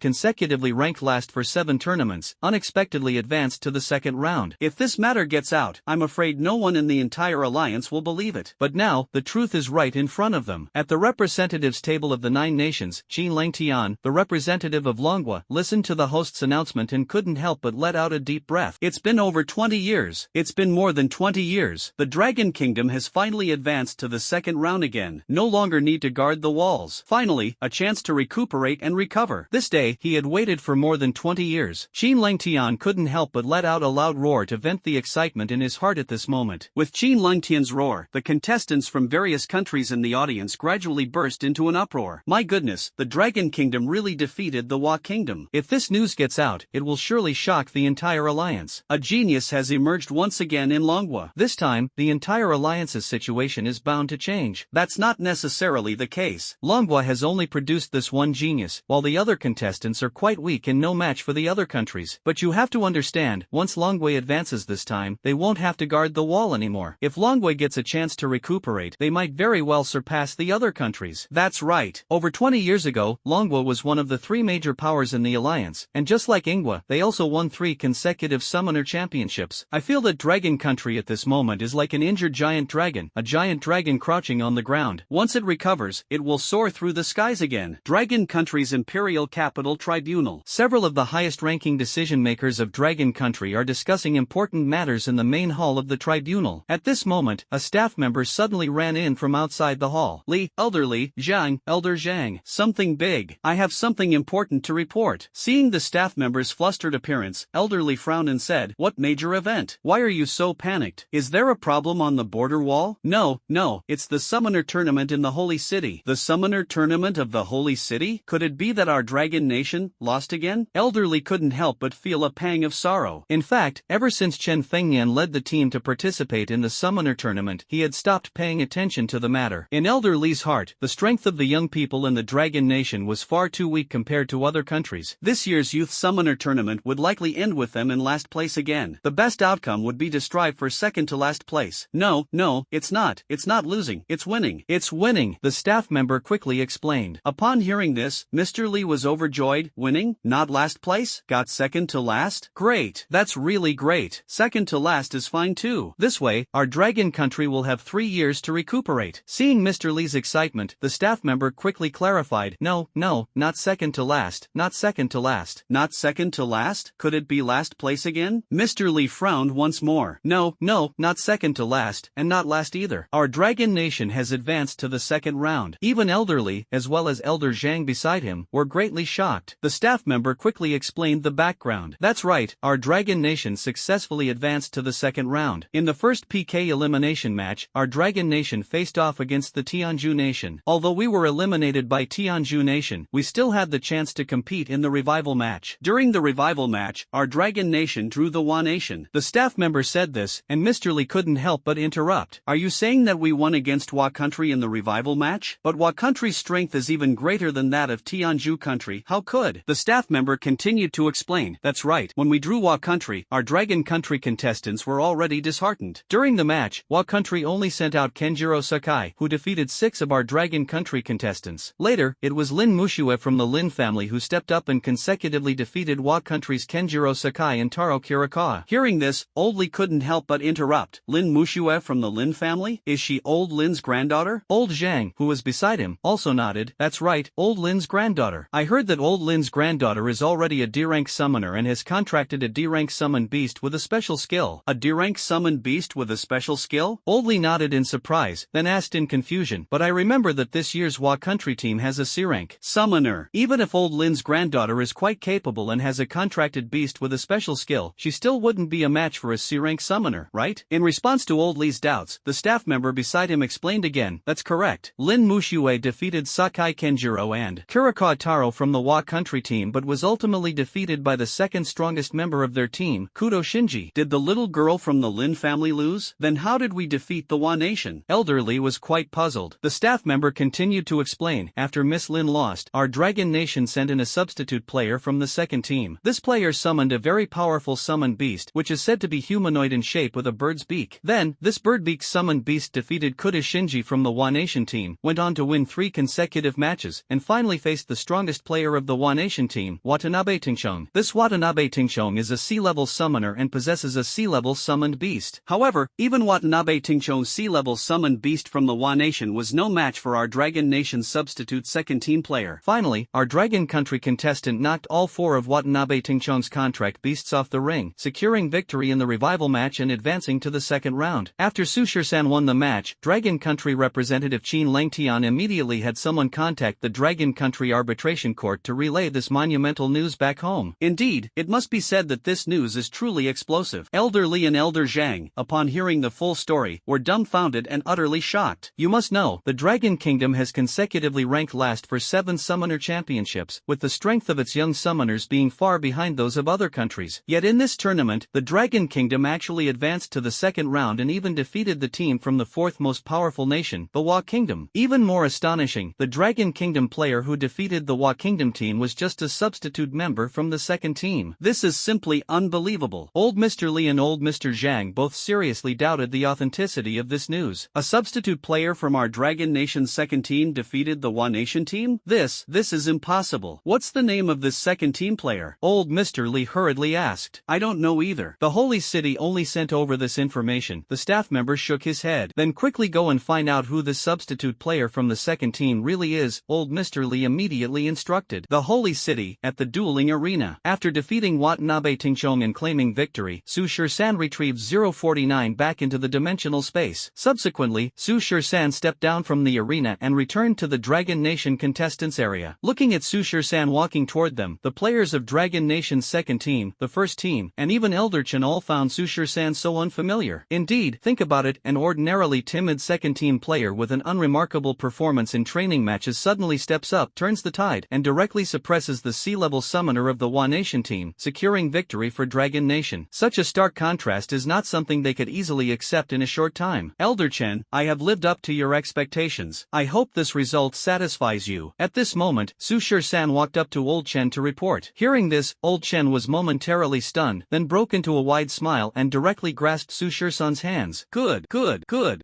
consecutively ranked last for 7 tournaments, unexpectedly advanced to the second round. If this matter gets out, I'm afraid no one in the entire alliance will believe it. But now, the truth is right in front of them. At the representatives table of the 9 nations, Jin Langtian, the representative of Longwa, listened to the host's announcement and couldn't help but let out a deep breath. It's been over 20 years. It's been more than 20 years. The Dragon Kingdom has finally advanced to the second round again. No longer need to guard the walls. Finally, a chance to recuperate and recover. This day, he had waited for more than 20 years. Qin Langtian couldn't help but let out a loud roar to vent the excitement in his heart at this moment. With Qin Langtian's roar, the contestants from various countries in the audience gradually burst into an uproar. My goodness, the Dragon Kingdom really defeated the Wa Kingdom. If this news gets out, it will surely shock the entire alliance. A genius has emerged once again in Longwa. This time, the entire alliance's situation is bound to change. That's not necessarily the case. Longwa has only produced this one genius, while the other contestants are quite weak and no match for the other countries. But you have to understand, once Longwa advances this time, they won't have to guard the wall anymore. If Longwa gets a chance to recuperate, they might very well surpass the other countries. That's right. Over 20 years ago, Longwa was one of the 3 major powers in the alliance, and just like Ingwa, they also won 3 consecutive summoner championships. I feel that Dragon Country at this moment is like an injured giant dragon, a giant dragon crouching on the ground. Once it recovers, it will soar through the skies again. Dragon Country's Imperial Capital Tribunal. Several of the highest-ranking decision-makers of Dragon Country are discussing important matters in the main hall of the tribunal. At this moment, a staff member suddenly ran in from outside the hall. "Li, Elderly, Zhang, Elder Zhang, something big. I have something important to report." Seeing the staff member's flustered appearance, Elderly frowned and said, "What major event? Why are you so panicked? Is there a problem on the border wall?" No, it's the Summoner Tournament in the Holy City." The Summoner Tournament of the Holy City? Could it be that our Dragon Nation lost again? Elderly couldn't help but feel a pang of sorrow. In fact, ever since Chen Fengyan led the team to participate in the Summoner Tournament, he had stopped paying attention to the matter. In Elderly's heart, the strength of the young people in the Dragon Nation was far too weak compared to other countries. This year's Youth Summoner Tournament would likely end with them in last place again. The best outcome would be to strive for second to last place. No, it's not. It's not losing. It's winning. It's winning, the staff member quickly explained. Upon hearing this, Mr. Lee was overjoyed. Winning? Not last place? Got second to last? Great. That's really great. Second to last is fine too. This way, our Dragon Country will have 3 years to recuperate. Seeing Mr. Lee's excitement, the staff member quickly clarified, No, not second to last. Not second to last. Not second to last? Could it be last place again? Mr. Lee frowned once more. No, not second to last, and not last either. Our Dragon Nation has advanced to the second round. Even Elderly, as well as Elder Zhang beside him, were greatly shocked. The staff member quickly explained the background. That's right, our Dragon Nation successfully advanced to the second round. In the first PK elimination match, our Dragon Nation faced off against the Tianju Nation. Although we were eliminated by Tianju Nation, we still had the chance to compete in the revival match. During the revival match, our Dragon Nation drew the Wa Nation. The staff member said this, and Mr. Lee couldn't help but interrupt. Are you saying that we won against Wa Country in the revival match? But Wa Country's strength is even greater than that of Tianju Country. How could? The staff member continued to explain. That's right, when we drew Wa Country, our Dragon Country contestants were already disheartened. During the match, Wa Country only sent out Kenjiro Sakai, who defeated 6 of our Dragon Country contestants. Later, it was Lin Mushue from the Lin family who stepped up and consecutively defeated Wa Country's Kenjiro Sakai and Taro Kirikawa. Hearing this, Old Lee couldn't help but interrupt. Lin Mushue from the Lin family? Is she Old Lin's granddaughter? Old Zhang, who was beside him, also nodded. That's right, Old Lin's granddaughter. I heard that Old Lin's granddaughter is already a D-rank summoner and has contracted a D-rank summon beast with a special skill. A D-rank summon beast with a special skill? Old Lee nodded in surprise, then asked in confusion. But I remember that this year's Wa Country team has a C-rank summoner. Even if Old Lin's granddaughter is quite capable and has a contracted beast with a special skill, she still wouldn't be a match for a C-rank summoner, right? In response to Old Lee's doubts, the staff member beside him explained again. That's correct. Lin Mushue defeated Sakai Kenjiro and Kirikawa Taro from the Wa Country team but was ultimately defeated by the second strongest member of their team, Kudo Shinji. Did the little girl from the Lin family lose? Then how did we defeat the Wa Nation? Elder Lee was quite puzzled. The staff member continued to explain. After Miss Lin lost, our Dragon Nation sent in a substitute player from the second team. This player summoned a very powerful summon beast, which is said to be humanoid in shape with a bird's beak. Then, this birdbeak summoned beast defeated Kudo Shinji from the Wa Nation team, went on to win 3 consecutive matches, and finally faced the strongest player of the Wa Nation team, Watanabe Tingchong. This Watanabe Tingchong is a C-level summoner and possesses a C-level summoned beast. However, even Watanabe Tingchong's C-level summoned beast from the Wa Nation was no match for our Dragon Nation substitute second team player. Finally, our Dragon Country contestant knocked all 4 of Watanabe Tingchong's contract beasts off the ring, securing victory in the revival match and advancing to the second round. After Su Shisan won the match, Dragon Country representative Qin Lengtian immediately had someone contact the Dragon Country Arbitration Court to relay this monumental news back home. Indeed, it must be said that this news is truly explosive. Elder Li and Elder Zhang, upon hearing the full story, were dumbfounded and utterly shocked. You must know, the Dragon Kingdom has consecutively ranked last for 7 summoner championships, with the strength of its young summoners being far behind those of other countries. Yet in this tournament, the Dragon Kingdom actually advanced to the second round and even defeated the team from the 4th most powerful nation, the Wa Kingdom. Even more astonishing, the Dragon Kingdom player who defeated the Wa Kingdom team was just a substitute member from the second team. This is simply unbelievable. Old Mr. Li and Old Mr. Zhang both seriously doubted the authenticity of this news. A substitute player from our Dragon Nation second team defeated the Wa Nation team? This is impossible. What's the name of this second team player? Old Mr. Li hurriedly asked. I don't know either. The Holy City only sent over this information. The staff member shook his head. Then quickly go and find out who this substitute player from the second team really is, Old Mr. Li immediately instructed. The Holy City, at the dueling arena. After defeating Watanabe Tingchong and claiming victory, Su Shisan retrieved 049 back into the dimensional space. Subsequently, Su Shisan stepped down from the arena and returned to the Dragon Nation contestants area. Looking at Su Shisan walking toward them, the players of Dragon Nation's second team, the first team, and even Elder Chen all found Su Shisan so unfamiliar. Indeed, think about it, an ordinarily timid second team player with an unremarkable performance in training matches suddenly steps up, turns the tide, and directly suppresses the C-level summoner of the Wa Nation team, securing victory for Dragon Nation. Such a stark contrast is not something they could easily accept in a short time. Elder Chen, I have lived up to your expectations. I hope this result satisfies you. At this moment, Su Shisan walked up to Old Chen to report. Hearing this, Old Chen was momentarily stunned, then broke into a wide smile and directly grasped Su Shisan's hands. Good.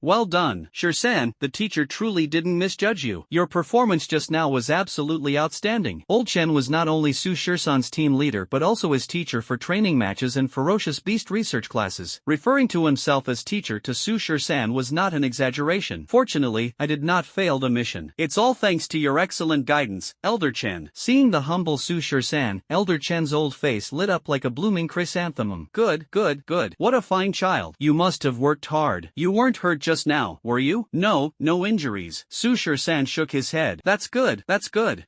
Well done, Shisan. The teacher truly didn't misjudge you. Your performance just now was absolutely outstanding. Old Chen was not only Su Shisan's team leader but also his teacher for training matches and ferocious beast research classes. Referring to himself as teacher to Su Shisan was not an exaggeration. Fortunately, I did not fail the mission. It's all thanks to your excellent guidance, Elder Chen. Seeing the humble Su Shisan, Elder Chen's old face lit up like a blooming chrysanthemum. Good. What a fine child. You must have worked hard. You weren't hurt just now, were you? No injuries. Su Shisan shook his head. That's good.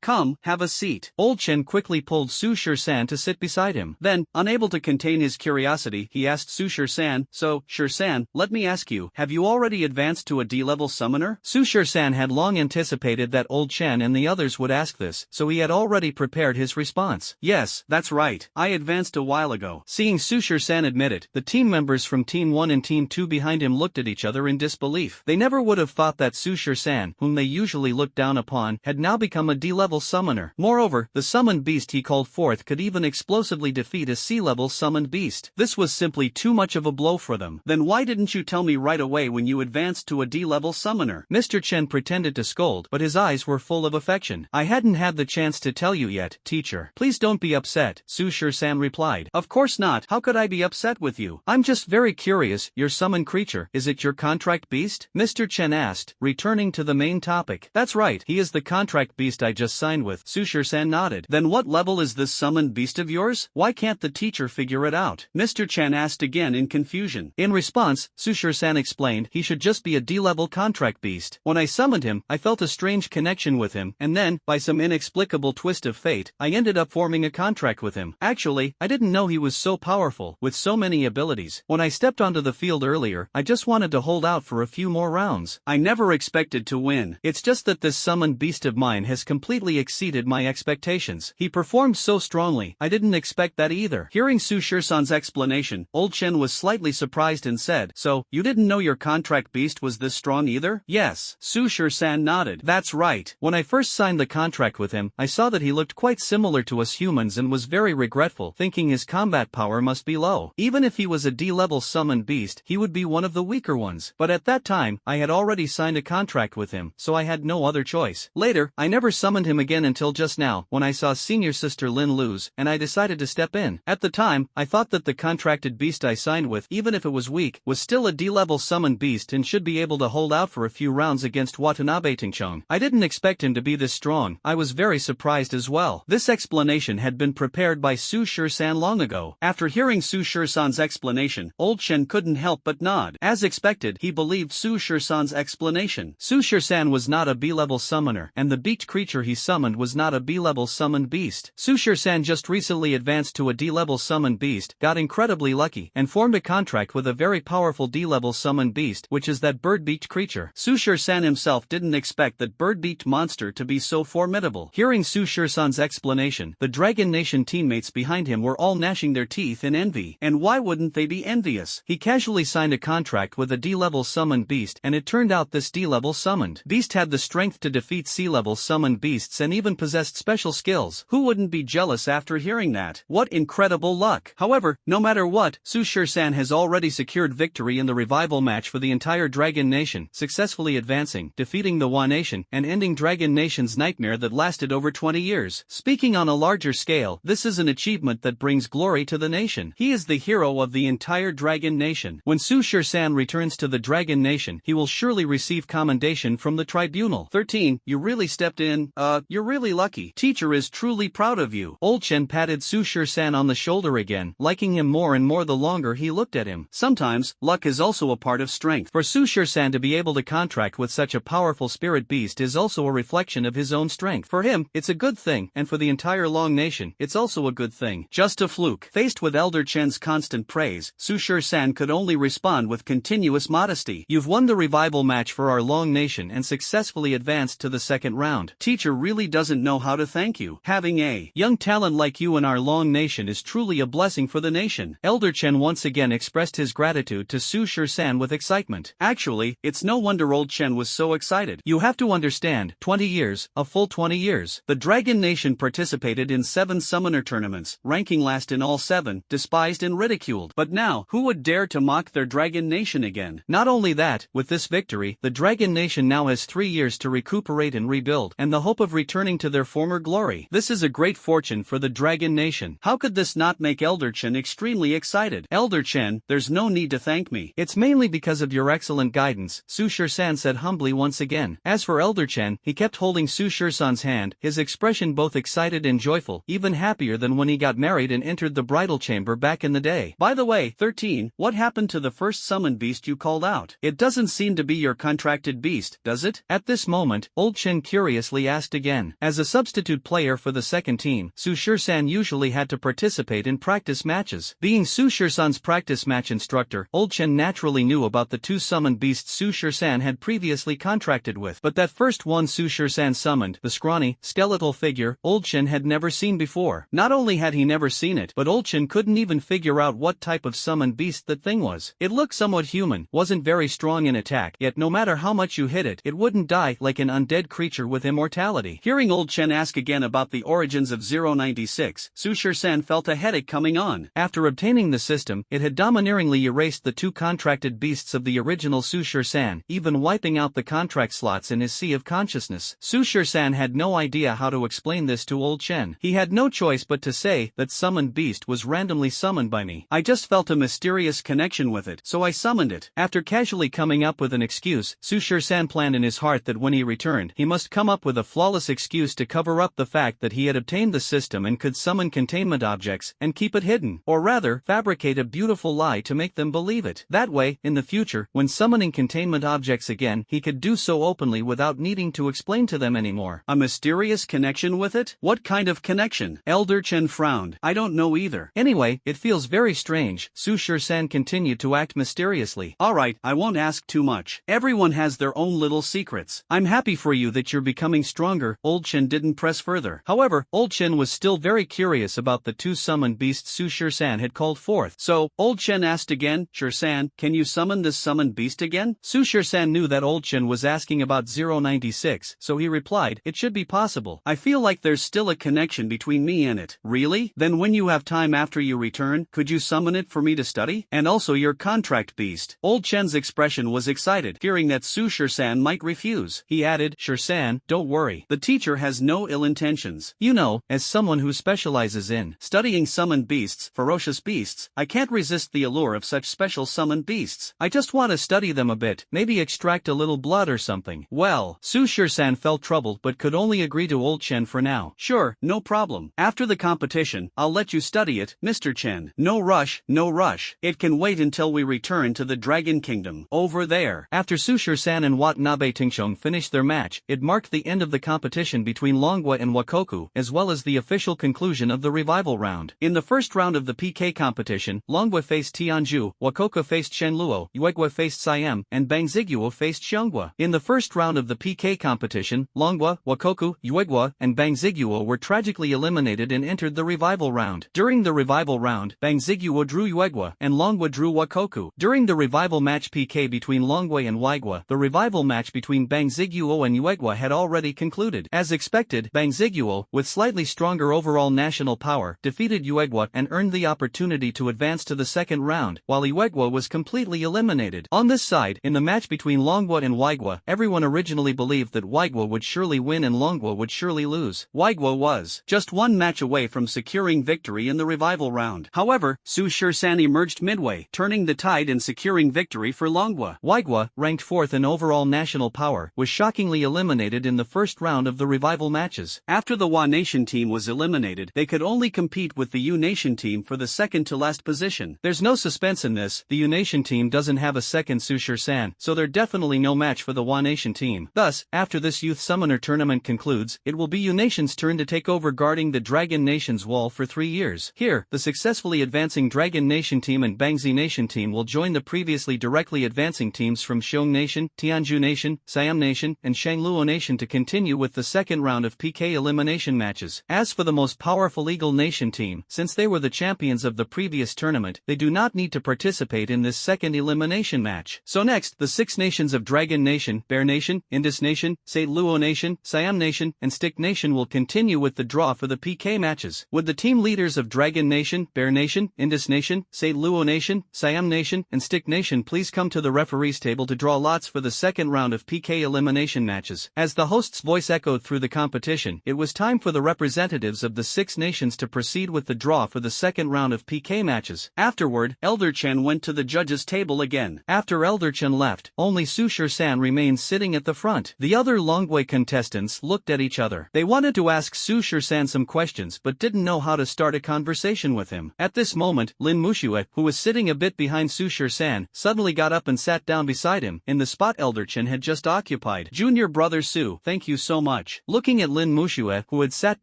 Come, have a seat. Old Chen quickly pulled Su Shisan to sit beside him. Then, unable to contain his curiosity, he asked Su Shisan, so, Shisan, let me ask you, have you already advanced to a D-level summoner? Su Shisan had long anticipated that Old Chen and the others would ask this, so he had already prepared his response. Yes, that's right. I advanced a while ago. Seeing Su Shisan admit it, the team members from Team 1 and Team 2 behind him looked at each other in disbelief. They never would have thought that Su Shisan, whom they usually looked down upon, had now become a D-level summoner. Moreover, the summoned beast he called forth could even explosively defeat a C-level summoned beast. This was simply too much of a blow for them. Then why didn't you tell me right away when you advanced to a D-level D-level summoner. Mr. Chen pretended to scold, but his eyes were full of affection. I hadn't had the chance to tell you yet, teacher. Please don't be upset, Su Shi-san replied. Of course not, how could I be upset with you? I'm just very curious, your summoned creature, is it your contract beast? Mr. Chen asked, returning to the main topic. That's right, he is the contract beast I just signed with. Su Shi-san nodded. Then what level is this summoned beast of yours? Why can't the teacher figure it out? Mr. Chen asked again in confusion. In response, Su Shi-san explained he should just be a D-level contract beast. When I summoned him, I felt a strange connection with him, and then, by some inexplicable twist of fate, I ended up forming a contract with him. Actually, I didn't know he was so powerful, with so many abilities. When I stepped onto the field earlier, I just wanted to hold out for a few more rounds. I never expected to win. It's just that this summoned beast of mine has completely exceeded my expectations. He performed so strongly, I didn't expect that either. Hearing Su Shi-san's explanation, Old Chen was slightly surprised and said, So, you didn't know your contract beast was this strong either? Yes. Su Shi-san nodded. That's right. When I first signed the contract with him, I saw that he looked quite similar to us humans and was very regretful, thinking his combat power must be low. Even if he was a D-level summoned beast, he would be one of the weaker ones. But at that time, I had already signed a contract with him, so I had no other choice. Later, I never summoned him again until just now, when I saw senior sister Lin lose, and I decided to step in. At the time, I thought that the contracted beast I signed with, even if it was weak, was still a D-level summoned beast and should be able to hold out for a few rounds against Watanabe Tingchong. I didn't expect him to be this strong. I was very surprised as well. This explanation had been prepared by Su Shi-san long ago. After hearing Su Shi-san's explanation, Old Chen couldn't help but nod. As expected, he believed Su Shi-san's explanation. Su Shi-san was not a B-level summoner, and the beaked creature he summoned was not a B-level summoned beast. Su Shi-san just recently advanced to a D-level summoned beast, got incredibly lucky, and formed a contract with a very powerful D-level summoned beast, which is that bird-beaked creature. Su Shi-san himself didn't expect that bird-beaked monster to be so formidable. Hearing Su Shi-san's explanation, the Dragon Nation teammates behind him were all gnashing their teeth in envy. And why wouldn't they be envious? He casually signed a contract with a D-level summoned beast, and it turned out this D-level summoned beast had the strength to defeat C-level summoned beasts and even possessed special skills. Who wouldn't be jealous after hearing that? What incredible luck! However, no matter what, Su Shi-san has already secured victory in the revival match for the entire Dragon Nation, successfully advancing, defeating the Wa Nation, and ending Dragon Nation's nightmare that lasted over 20 years. Speaking on a larger scale, this is an achievement that brings glory to the nation. He is the hero of the entire Dragon Nation. When Su Shi-san returns to the Dragon Nation, he will surely receive commendation from the tribunal. 13. You really stepped in. You're really lucky. Teacher is truly proud of you. Old Chen patted Su Shi-san on the shoulder again, liking him more and more the longer he looked at him. Sometimes, luck is also a part of strength. For Su Shi-san to be able to contract with such a powerful spirit beast is also a reflection of his own strength. For him, it's a good thing, and for the entire Long Nation, it's also a good thing. Just a fluke. Faced with Elder Chen's constant praise, Su Shi-san could only respond with continuous modesty. You've won the revival match for our Long Nation and successfully advanced to the second round. Teacher really doesn't know how to thank you. Having a young talent like you in our Long Nation is truly a blessing for the nation. Elder Chen once again expressed his gratitude to Su Shi-san with excitement. Actually, it's no wonder Old Chen was so excited. You have to understand, 20 years, a full 20 years. The Dragon Nation participated in 7 summoner tournaments, ranking last in all 7, despised and ridiculed. But now, who would dare to mock their Dragon Nation again? Not only that, with this victory, the Dragon Nation now has 3 years to recuperate and rebuild, and the hope of returning to their former glory. This is a great fortune for the Dragon Nation. How could this not make Elder Chen extremely excited? Elder Chen, there's no need to thank me. It's mainly because of your excellent guidance, Su Shi-san said humbly once again. As for Elder Chen, he kept holding Su Shi-san's hand, his expression both excited and joyful, even happier than when he got married and entered the bridal chamber back in the day. By the way, 13, what happened to the first summoned beast you called out? It doesn't seem to be your contracted beast, does it? At this moment, Old Chen curiously asked again. As a substitute player for the second team, Su Shi-san usually had to participate in practice matches. Being Su Shi-san's practice match instructor, Old Chen naturally knew about the 2 summoned beasts Su Shi-san had previously contracted with. But that first one Su Shi-san summoned, the scrawny, skeletal figure, Old Chen had never seen before. Not only had he never seen it, but Old Chen couldn't even figure out what type of summoned beast that thing was. It looked somewhat human, wasn't very strong in attack, yet no matter how much you hit it, it wouldn't die like an undead creature with immortality. Hearing Old Chen ask again about the origins of 096, Su Shi-san felt a headache coming on. After obtaining the system, it had domineeringly erased the 2 contracted beasts of the original Su Shi-san, San, even wiping out the contract slots in his sea of consciousness. Su San had no idea how to explain this to Old Chen. He had no choice but to say that summoned beast was randomly summoned by me. I just felt a mysterious connection with it, so I summoned it. After casually coming up with an excuse, Su San planned in his heart that when he returned, he must come up with a flawless excuse to cover up the fact that he had obtained the system and could summon containment objects and keep it hidden, or rather, fabricate a beautiful lie to make them believe it. That way, in the future, when summoning containment objects again, he could do so openly without needing to explain to them anymore. A mysterious connection with it? What kind of connection? Elder Chen frowned. I don't know either. Anyway, it feels very strange. Su San continued to act mysteriously. Alright, I won't ask too much. Everyone has their own little secrets. I'm happy for you that you're becoming stronger. Old Chen didn't press further. However, Old Chen was still very curious about the two summoned beasts Su San had called forth. So, Old Chen asked again, San, can you summon this summoned beast again? Su San knew that Old Chen was asking about 096, so he replied, it should be possible. I feel like there's still a connection between me and it. Really? Then when you have time after you return, could you summon it for me to study? And also your contract beast. Old Chen's expression was excited, fearing that Su San might refuse. He added, San, don't worry. The teacher has no ill intentions. You know, as someone who specializes in studying summoned beasts, ferocious beasts, I can't resist the allure of such special summoned beasts. I just want to study them a bit, maybe extract a little blood or something. Well, Su San felt troubled but could only agree to Old Chen for now. Sure, no problem. After the competition, I'll let you study it, Mr. Chen. No rush, no rush. It can wait until we return to the Dragon Kingdom. Over there. After Su San and Watanabe Tingshong finished their match, it marked the end of the competition between Longhua and Wakoku, as well as the official conclusion of the revival round. In the first round of the PK competition, Longhua faced Tianju, Wakoku faced Shenluo, Yuegua faced Siam, and Bang Ziguo faced Xianghua. In the first round of the PK competition, Longhua, Wakoku, Yuegua, and Bang Ziguo were tragically eliminated and entered the revival round. During the revival round, Bang Ziguo drew Yuegua, and Longhua drew Wakoku. During the revival match PK between Longhua and Yuegua, the revival match between Bang Ziguo and Yuegua had already concluded. As expected, Bang Ziguo, with slightly stronger overall national power, defeated Yuegua and earned the opportunity to advance to the second round, while Yuegua was completely eliminated. On this side, in the match between Longhua and Yuegua, everyone originally believed that Yuegua would surely win and Longhua would surely lose. Yuegua was just one match away from securing victory in the revival round. However, Su San emerged midway, turning the tide and securing victory for Longhua. Yuegua, ranked 4th in overall national power, was shockingly eliminated in the first round of the revival matches. After the Hua Nation team was eliminated, they could only compete with the U Nation team for the second to last position. There's no suspense in this, the U Nation team doesn't have a second Su San, so they're definitely no match for the Hua Nation team. Thus, after this Youth Summoner tournament concludes, it will be U Nation's turn to take over guarding the Dragon Nation's wall for 3 years. Here, the successfully advancing Dragon Nation team and Bangzi Nation team will join the previously directly advancing teams from Xiong Nation, Tianju Nation, Siam Nation, and Shangluo Nation to continue with the second round of PK elimination matches. As for the most powerful Eagle Nation team, since they were the champions of the previous tournament, they do not need to participate in this second elimination match. So next, the 6 nations of Dragon Nation, Bear Nation, Indus Nation, Saint Luo Nation, Siam Nation, and Stick Nation will continue with the draw for the PK matches. Would the team leaders of Dragon Nation, Bear Nation, Indus Nation, Saint Luo Nation, Siam Nation, and Stick Nation please come to the referees table to draw lots for the second round of PK elimination matches? As the host's voice echoed through the competition, it was time for the representatives of the 6 nations to proceed with the draw for the second round of PK matches. Afterward, Elder Chen went to the judges' table again. After Elder Chen left, only Su San remained sitting at the front. The other Longhua contestants looked at each other. They wanted to ask Su San some questions but didn't know how to start a conversation with him. At this moment, Lin Muxue, who was sitting a bit behind Su San, suddenly got up and sat down beside him, in the spot Elder Chen had just occupied. Junior brother Su, thank you so much. Looking at Lin Muxue, who had sat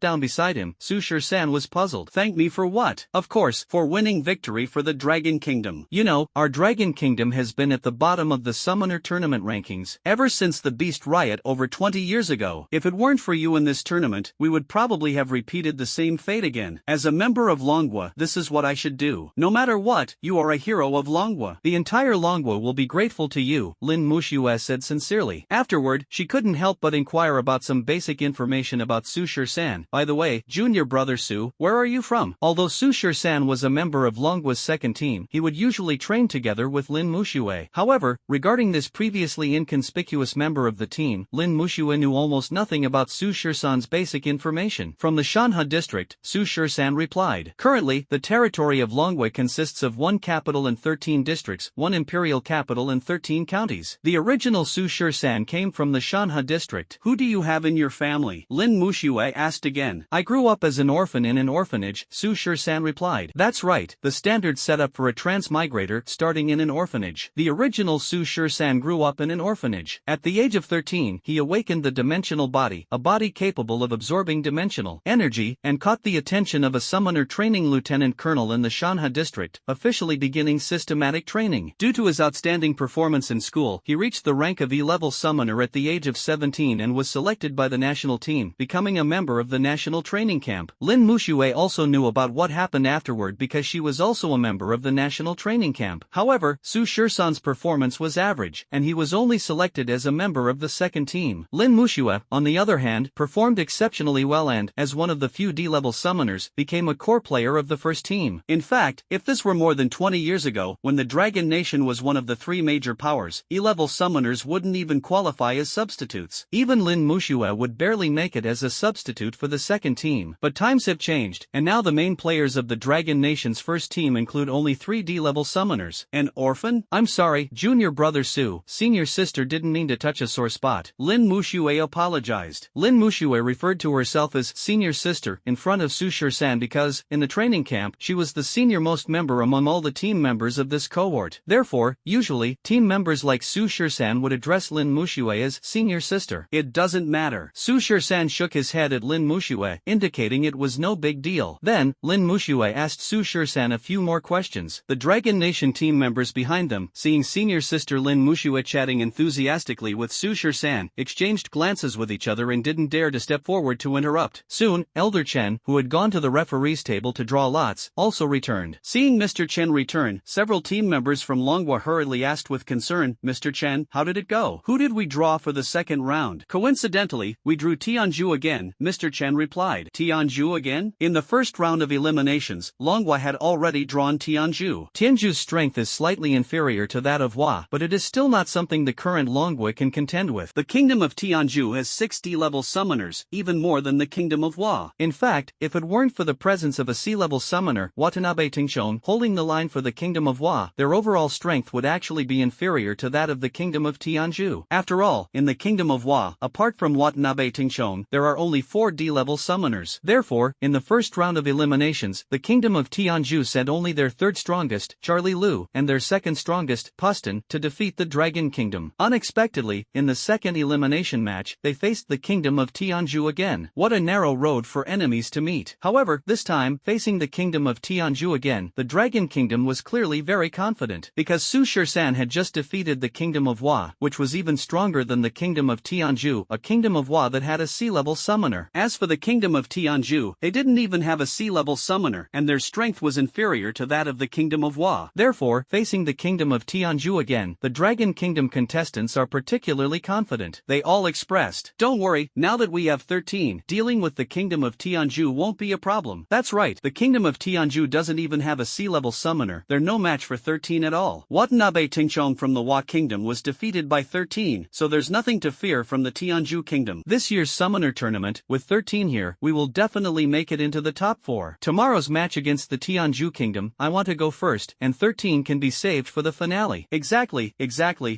down beside him, Su San was puzzled. Thank me for what? Of course, for winning victory for the Dragon Kingdom. You know, our Dragon Kingdom has been at the bottom of the Summoner Tournament rankings ever since the Beast Riot over 20 years ago. If it weren't for you in this tournament, we would probably have repeated the same fate again. As a member of Longhua, this is what I should do. No matter what, you are a hero of Longhua. The entire Longhua will be grateful to you, Lin Muxue said sincerely. Afterward, she couldn't help but inquire about some basic information about Su San. By the way, junior brother Su, where are you from? Although Su San was a member of Longhua's second team, he would usually train together with Lin Muxue. However, regarding Regarding this previously inconspicuous member of the team, Lin Muxue knew almost nothing about Su Shisan's basic information. From the Shanhe district, Su Shisan replied. Currently, the territory of Longwei consists of 1 capital and 13 districts, 1 imperial capital and 13 counties. The original Su Shisan came from the Shanhe district. Who do you have in your family? Lin Muxue asked again. I grew up as an orphan in an orphanage, Su Shisan replied. That's right, the standard setup for a transmigrator starting in an orphanage. The original Su Shisan grew up in an orphanage. At the age of 13, he awakened the dimensional body, a body capable of absorbing dimensional energy, and caught the attention of a summoner training lieutenant colonel in the Shanhe district, officially beginning systematic training. Due to his outstanding performance in school, he reached the rank of E-level summoner at the age of 17 and was selected by the national team, becoming a member of the national training camp. Lin Muxue also knew about what happened afterward because she was also a member of the national training camp. However, Su Shisan's performance was average, and he was only selected as a member of the second team. Lin Muxue, on the other hand, performed exceptionally well and, as one of the few D-level summoners, became a core player of the first team. In fact, if this were more than 20 years ago, when the Dragon Nation was one of the 3 major powers, E-level summoners wouldn't even qualify as substitutes. Even Lin Muxue would barely make it as a substitute for the second team. But times have changed, and now the main players of the Dragon Nation's first team include only 3 D-level summoners. An orphan? I'm sorry, junior brother Su, senior sister didn't mean to touch a sore spot. Lin Muxue apologized. Lin Muxue referred to herself as senior sister in front of Su Shisan because, in the training camp, she was the senior-most member among all the team members of this cohort. Therefore, usually, team members like Su Shisan would address Lin Muxue as senior sister. It doesn't matter. Su Shisan shook his head at Lin Muxue, indicating it was no big deal. Then, Lin Muxue asked Su Shisan a few more questions. The Dragon Nation team members behind them, seeing senior sister Lin Muxue chatting enthusiastically with Su Shisan, exchanged glances with each other and didn't dare to step forward to interrupt. Soon, Elder Chen, who had gone to the referee's table to draw lots, also returned. Seeing Mr. Chen return, several team members from Longhua hurriedly asked with concern, Mr. Chen, how did it go? Who did we draw for the second round? Coincidentally, we drew Tianju again, Mr. Chen replied. Tianju again? In the first round of eliminations, Longhua had already drawn Tianju. Tianju's strength is slightly inferior to that of Hua, but it is still not something the current Longhua can contend with. The kingdom of Tianju has 6 D-level summoners, even more than the kingdom of Hua. In fact, if it weren't for the presence of a C-level summoner, Watanabe Tingshon, holding the line for the kingdom of Hua, their overall strength would actually be inferior to that of the kingdom of Tianju. After all, in the kingdom of Hua, apart from Watanabe Tingshon, there are only 4 D-level summoners. Therefore, in the first round of eliminations, the kingdom of Tianju sent only their 3rd strongest, Charlie Lu, and their 2nd strongest, Poston, to defeat the Dragon Kingdom. Unexpectedly, in the second elimination match, they faced the kingdom of Tianju again. What a narrow road for enemies to meet. However, this time, facing the kingdom of Tianju again, the Dragon Kingdom was clearly very confident, because Su Shisan had just defeated the kingdom of Hua, which was even stronger than the kingdom of Tianju, a kingdom of Hua that had a C-level summoner. As for the kingdom of Tianju, they didn't even have a C-level summoner, and their strength was inferior to that of the kingdom of Hua. Therefore, facing the kingdom of Tianju again, the Dragon Kingdom contestants are particularly confident. They all expressed, "Don't worry, now that we have 13, dealing with the kingdom of Tianju won't be a problem." That's right, the kingdom of Tianju doesn't even have a C-level summoner. They're no match for 13 at all. Watanabe Tingshong from the Hua Kingdom was defeated by 13, so there's nothing to fear from the Tianju Kingdom. This year's summoner tournament, with 13 here, we will definitely make it into the top 4. Tomorrow's match against the Tianju Kingdom, I want to go first, and 13 can be saved for the finale. Exactly,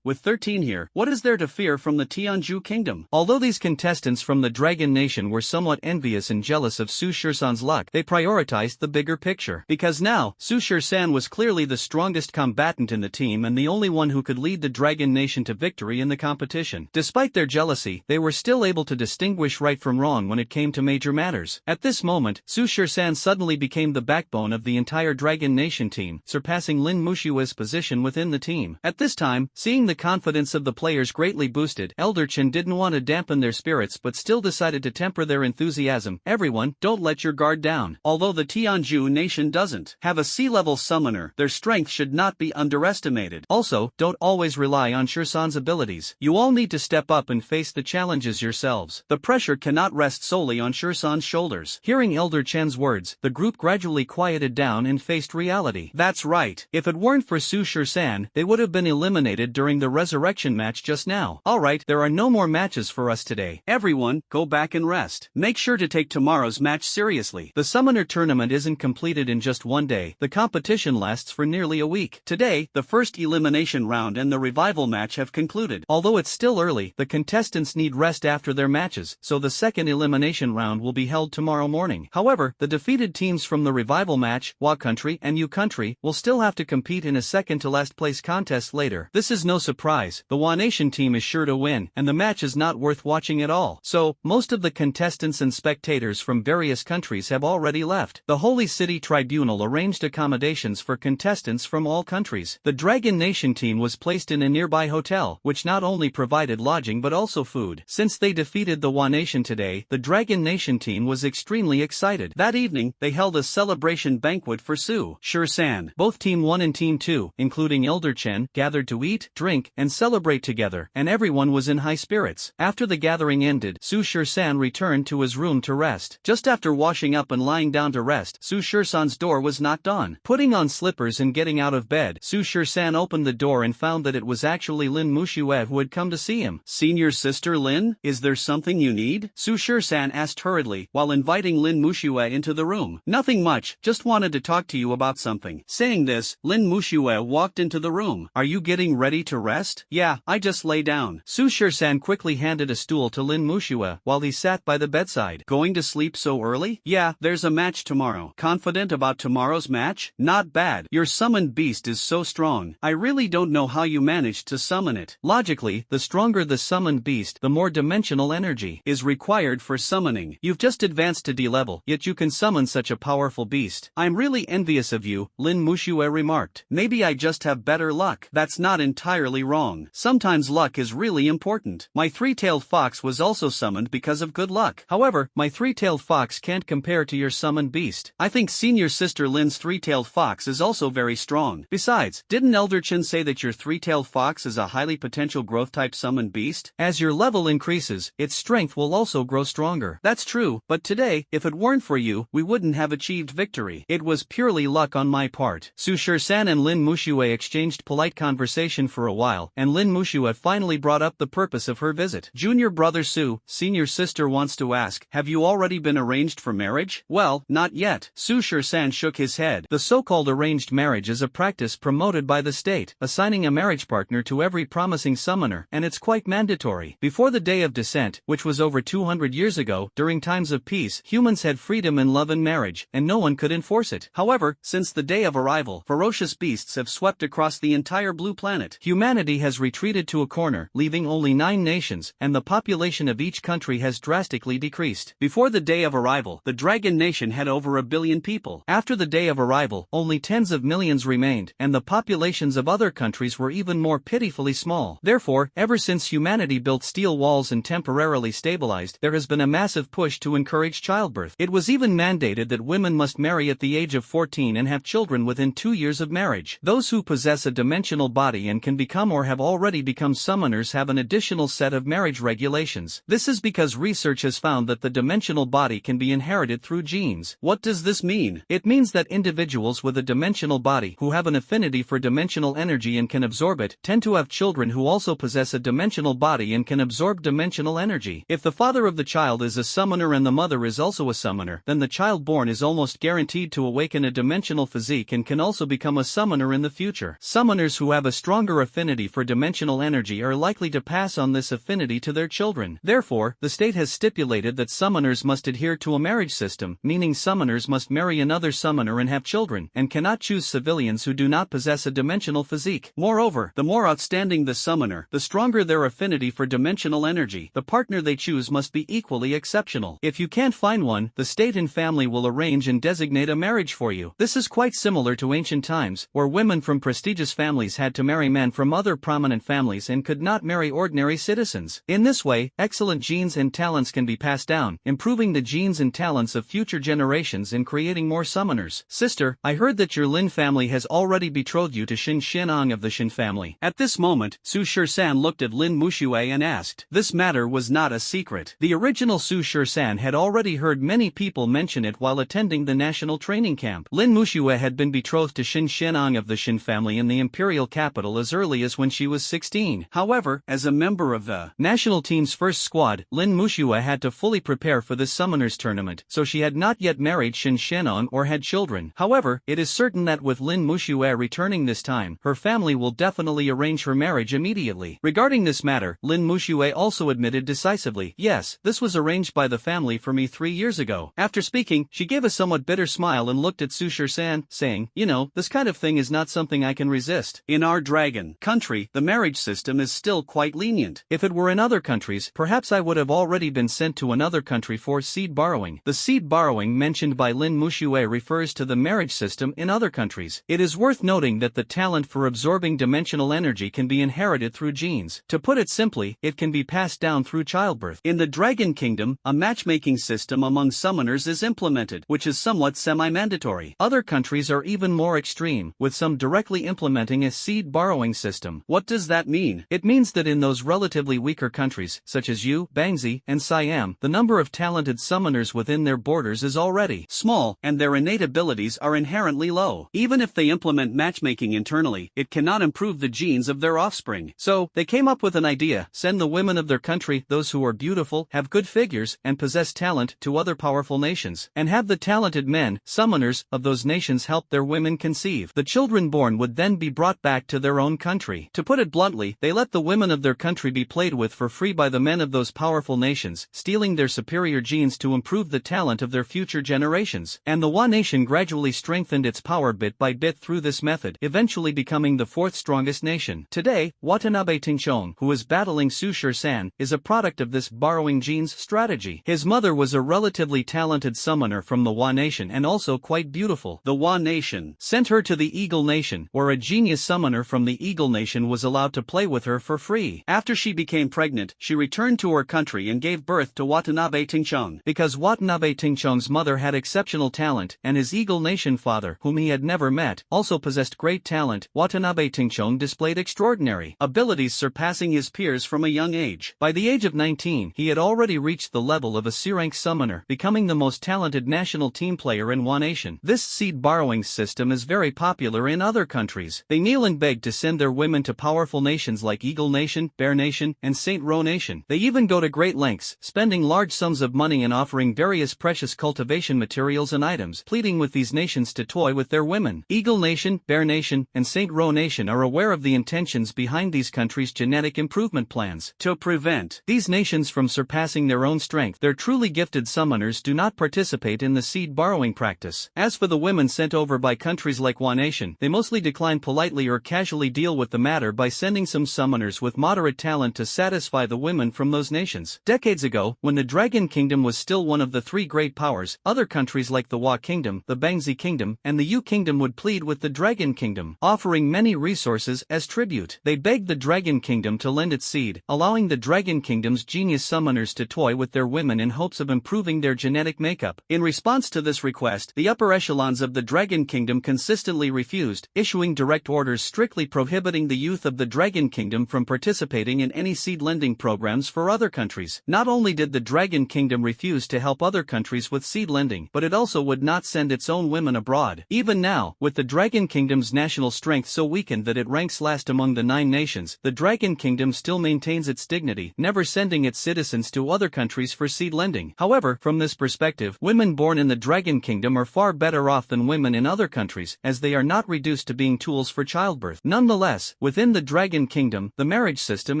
with 13 here, what is there to fear from the Tianju Kingdom? Although these contestants from the Dragon Nation were somewhat envious and jealous of Su Shisan's luck, they prioritized the bigger picture. Because now, Su Shisan was clearly the strongest combatant in the team and the only one who could lead the Dragon Nation to victory in the competition. Despite their jealousy, they were still able to distinguish right from wrong when it came to major matters. At this moment, Su Shisan suddenly became the backbone of the entire Dragon Nation team, surpassing Lin Mushue's position within the team. At this time, seeing the confidence of the players greatly boosted, Elder Chen didn't want to dampen their spirits but still decided to temper their enthusiasm. Everyone, don't let your guard down. Although the Tianju Nation doesn't have a C-level summoner, their strength should not be underestimated. Also, don't always rely on Shisan's abilities. You all need to step up and face the challenges yourselves. The pressure cannot rest solely on Shisan's shoulders. Hearing Elder Chen's words, the group gradually quieted down and faced reality. That's right. If it weren't for Su Shisan, they would have been eliminated eliminated during the resurrection match just now. Alright, there are no more matches for us today. Everyone, go back and rest. Make sure to take tomorrow's match seriously. The Summoner Tournament isn't completed in just one day. The competition lasts for nearly a week. Today, the first elimination round and the revival match have concluded. Although it's still early, the contestants need rest after their matches, so the second elimination round will be held tomorrow morning. However, the defeated teams from the revival match, Wa Country and U Country, will still have to compete in a second-to-last place contest later. This is no surprise. The Wa Nation team is sure to win, and the match is not worth watching at all. So, most of the contestants and spectators from various countries have already left. The Holy City Tribunal arranged accommodations for contestants from all countries. The Dragon Nation team was placed in a nearby hotel, which not only provided lodging but also food. Since they defeated the Wa Nation today, the Dragon Nation team was extremely excited. That evening, they held a celebration banquet for Su Shur-san. Both Team 1 and Team 2, including Elder Chen, gathered to eat, drink, and celebrate together, and everyone was in high spirits. After the gathering ended, Su Shur-san returned to his room to rest. Just after washing up and lying down to rest, Su Shur-san's door was knocked on. Putting on slippers and getting out of bed, Su Shur-san opened the door and found that it was actually Lin Mushue who had come to see him. "Senior sister Lin, is there something you need?" Su Shur-san asked hurriedly, while inviting Lin Mushue into the room. "Nothing much, just wanted to talk to you about something." Saying this, Lin Mushue walked into the room. "Are you getting ready to rest?" "Yeah, I just lay down." Su Shur-san quickly handed a stool to Lin Mushue while he sat by the bedside. "Going to sleep so early?" "Yeah, there's a match tomorrow." "Confident about tomorrow's match?" "Not bad. Your summoned beast is so strong. I really don't know how you managed to summon it." Logically, the stronger the summoned beast, the more dimensional energy is required for summoning. You've just advanced to D level, yet you can summon such a powerful beast. "I'm really envious of you," Lin Mushue remarked. "Maybe I just have better luck." "That's not entirely wrong. Sometimes luck is really important. My three-tailed fox was also summoned because of good luck. However, my three-tailed fox can't compare to your summoned beast. I think senior sister Lin's three-tailed fox is also very strong. Besides, didn't Elder Chen say that your three-tailed fox is a highly potential growth-type summoned beast? As your level increases, its strength will also grow stronger." "That's true, but today, if it weren't for you, we wouldn't have achieved victory. It was purely luck on my part." Su Shur-san and Lin Mushue exchanged polite conversation for a while, and Lin Mushue finally brought up the purpose of her visit. "Junior brother Su, senior sister wants to ask, have you already been arranged for marriage?" "Well, not yet." Su Shur-san shook his head. The so-called arranged marriage is a practice promoted by the state, assigning a marriage partner to every promising summoner, and it's quite mandatory. Before the Day of Descent, which was over 200 years ago, during times of peace, humans had freedom in love and marriage, and no one could enforce it. However, since the Day of Arrival, ferocious beasts have swept across the entire blue planet. Humanity has retreated to a corner, leaving only 9 nations, and the population of each country has drastically decreased. Before the Day of Arrival, the Dragon Nation had over 1 billion people. After the Day of Arrival, only tens of millions remained, and the populations of other countries were even more pitifully small. Therefore, ever since humanity built steel walls and temporarily stabilized, there has been a massive push to encourage childbirth. It was even mandated that women must marry at the age of 14 and have children within 2 years of marriage. Those who possess a dimensional body and can become or have already become summoners have an additional set of marriage regulations. This is because research has found that the dimensional body can be inherited through genes. What does this mean? It means that individuals with a dimensional body who have an affinity for dimensional energy and can absorb it tend to have children who also possess a dimensional body and can absorb dimensional energy. If the father of the child is a summoner and the mother is also a summoner, then the child born is almost guaranteed to awaken a dimensional physique and can also become a summoner in the future. Summoners who have a stronger affinity for dimensional energy are likely to pass on this affinity to their children. Therefore, the state has stipulated that summoners must adhere to a marriage system, meaning summoners must marry another summoner and have children, and cannot choose civilians who do not possess a dimensional physique. Moreover, the more outstanding the summoner, the stronger their affinity for dimensional energy. The partner they choose must be equally exceptional. If you can't find one, the state and family will arrange and designate a marriage for you. This is quite similar to ancient times, where women from prestigious families had to marry men from other prominent families and could not marry ordinary citizens. In this way, excellent genes and talents can be passed down, improving the genes and talents of future generations and creating more summoners. "Sister, I heard that your Lin family has already betrothed you to Shin Shenang of the Shin family." At this moment, Su Shur-san looked at Lin Mushue and asked. This matter was not a secret. The original Su Shur-san had already heard many people mention it while attending the national training camp. Lin Mushue had been betrothed to Shin Shenang of the Shin family in the imperial capital level as early as when she was 16. However, as a member of the national team's first squad, Lin Muxue had to fully prepare for this summoners tournament, so she had not yet married Shin Shenong or had children. However, it is certain that with Lin Muxue returning this time, her family will definitely arrange her marriage immediately. Regarding this matter, Lin Muxue also admitted decisively, "Yes, this was arranged by the family for me 3 years ago." After speaking, she gave a somewhat bitter smile and looked at Su Shur-san, saying, "You know, this kind of thing is not something I can resist. In our dragon country, the marriage system is still quite lenient. If it were in other countries, perhaps I would have already been sent to another country for seed borrowing." The seed borrowing mentioned by Lin Muxue refers to the marriage system in other countries. It is worth noting that the talent for absorbing dimensional energy can be inherited through genes. To put it simply, it can be passed down through childbirth. In the Dragon Kingdom, a matchmaking system among summoners is implemented, which is somewhat semi-mandatory. Other countries are even more extreme, with some directly implementing a seed borrowing system. What does that mean? It means that in those relatively weaker countries, such as Yu, Bangzi, and Siam, the number of talented summoners within their borders is already small, and their innate abilities are inherently low. Even if they implement matchmaking internally, it cannot improve the genes of their offspring. So, they came up with an idea: send the women of their country, those who are beautiful, have good figures, and possess talent, to other powerful nations, and have the talented men, summoners, of those nations help their women conceive. The children born would then be brought back to their own country. To put it bluntly, they let the women of their country be played with for free by the men of those powerful nations, stealing their superior genes to improve the talent of their future generations. And the Wa nation gradually strengthened its power bit by bit through this method, eventually becoming the fourth strongest nation. Today, Watanabe Tingchong, who is battling Su Shur-san, is a product of this borrowing genes strategy. His mother was a relatively talented summoner from the Wa nation and also quite beautiful. The Wa nation sent her to the Eagle nation, where a genius summoner from the Eagle nation was allowed to play with her for free. After she became pregnant, she returned to her country and gave birth to Watanabe Tingchong. Because Watanabe Tingchong's mother had exceptional talent, and his Eagle nation father, whom he had never met, also possessed great talent, Watanabe Tingchong displayed extraordinary abilities surpassing his peers from a young age. By the age of 19, he had already reached the level of a C-rank summoner, becoming the most talented national team player in Wa nation. This seed borrowing system is very popular in other countries. They kneel and beg to send their women to powerful nations like Eagle Nation, Bear Nation, and Saint Ro Nation. They even go to great lengths, spending large sums of money and offering various precious cultivation materials and items, pleading with these nations to toy with their women. Eagle Nation, Bear Nation, and Saint Ro Nation are aware of the intentions behind these countries' genetic improvement plans. To prevent these nations from surpassing their own strength, their truly gifted summoners do not participate in the seed borrowing practice. As for the women sent over by countries like Wa nation, they mostly decline politely or casually deal with the matter by sending some summoners with moderate talent to satisfy the women from those nations. Decades ago, when the Dragon Kingdom was still one of the three great powers, other countries like the Wa Kingdom, the Bangzi Kingdom, and the Yu Kingdom would plead with the Dragon Kingdom, offering many resources as tribute. They begged the Dragon Kingdom to lend its seed, allowing the Dragon Kingdom's genius summoners to toy with their women in hopes of improving their genetic makeup. In response to this request, the upper echelons of the Dragon Kingdom consistently refused, issuing direct orders strictly prohibiting the youth of the Dragon Kingdom from participating in any seed lending programs for other countries. Not only did the Dragon Kingdom refuse to help other countries with seed lending, but it also would not send its own women abroad. Even now, with the Dragon Kingdom's national strength so weakened that it ranks last among the 9 nations, the Dragon Kingdom still maintains its dignity, never sending its citizens to other countries for seed lending. However, from this perspective, women born in the Dragon Kingdom are far better off than women in other countries, as they are not reduced to being tools for childbirth. Nonetheless, within the Dragon Kingdom, the marriage system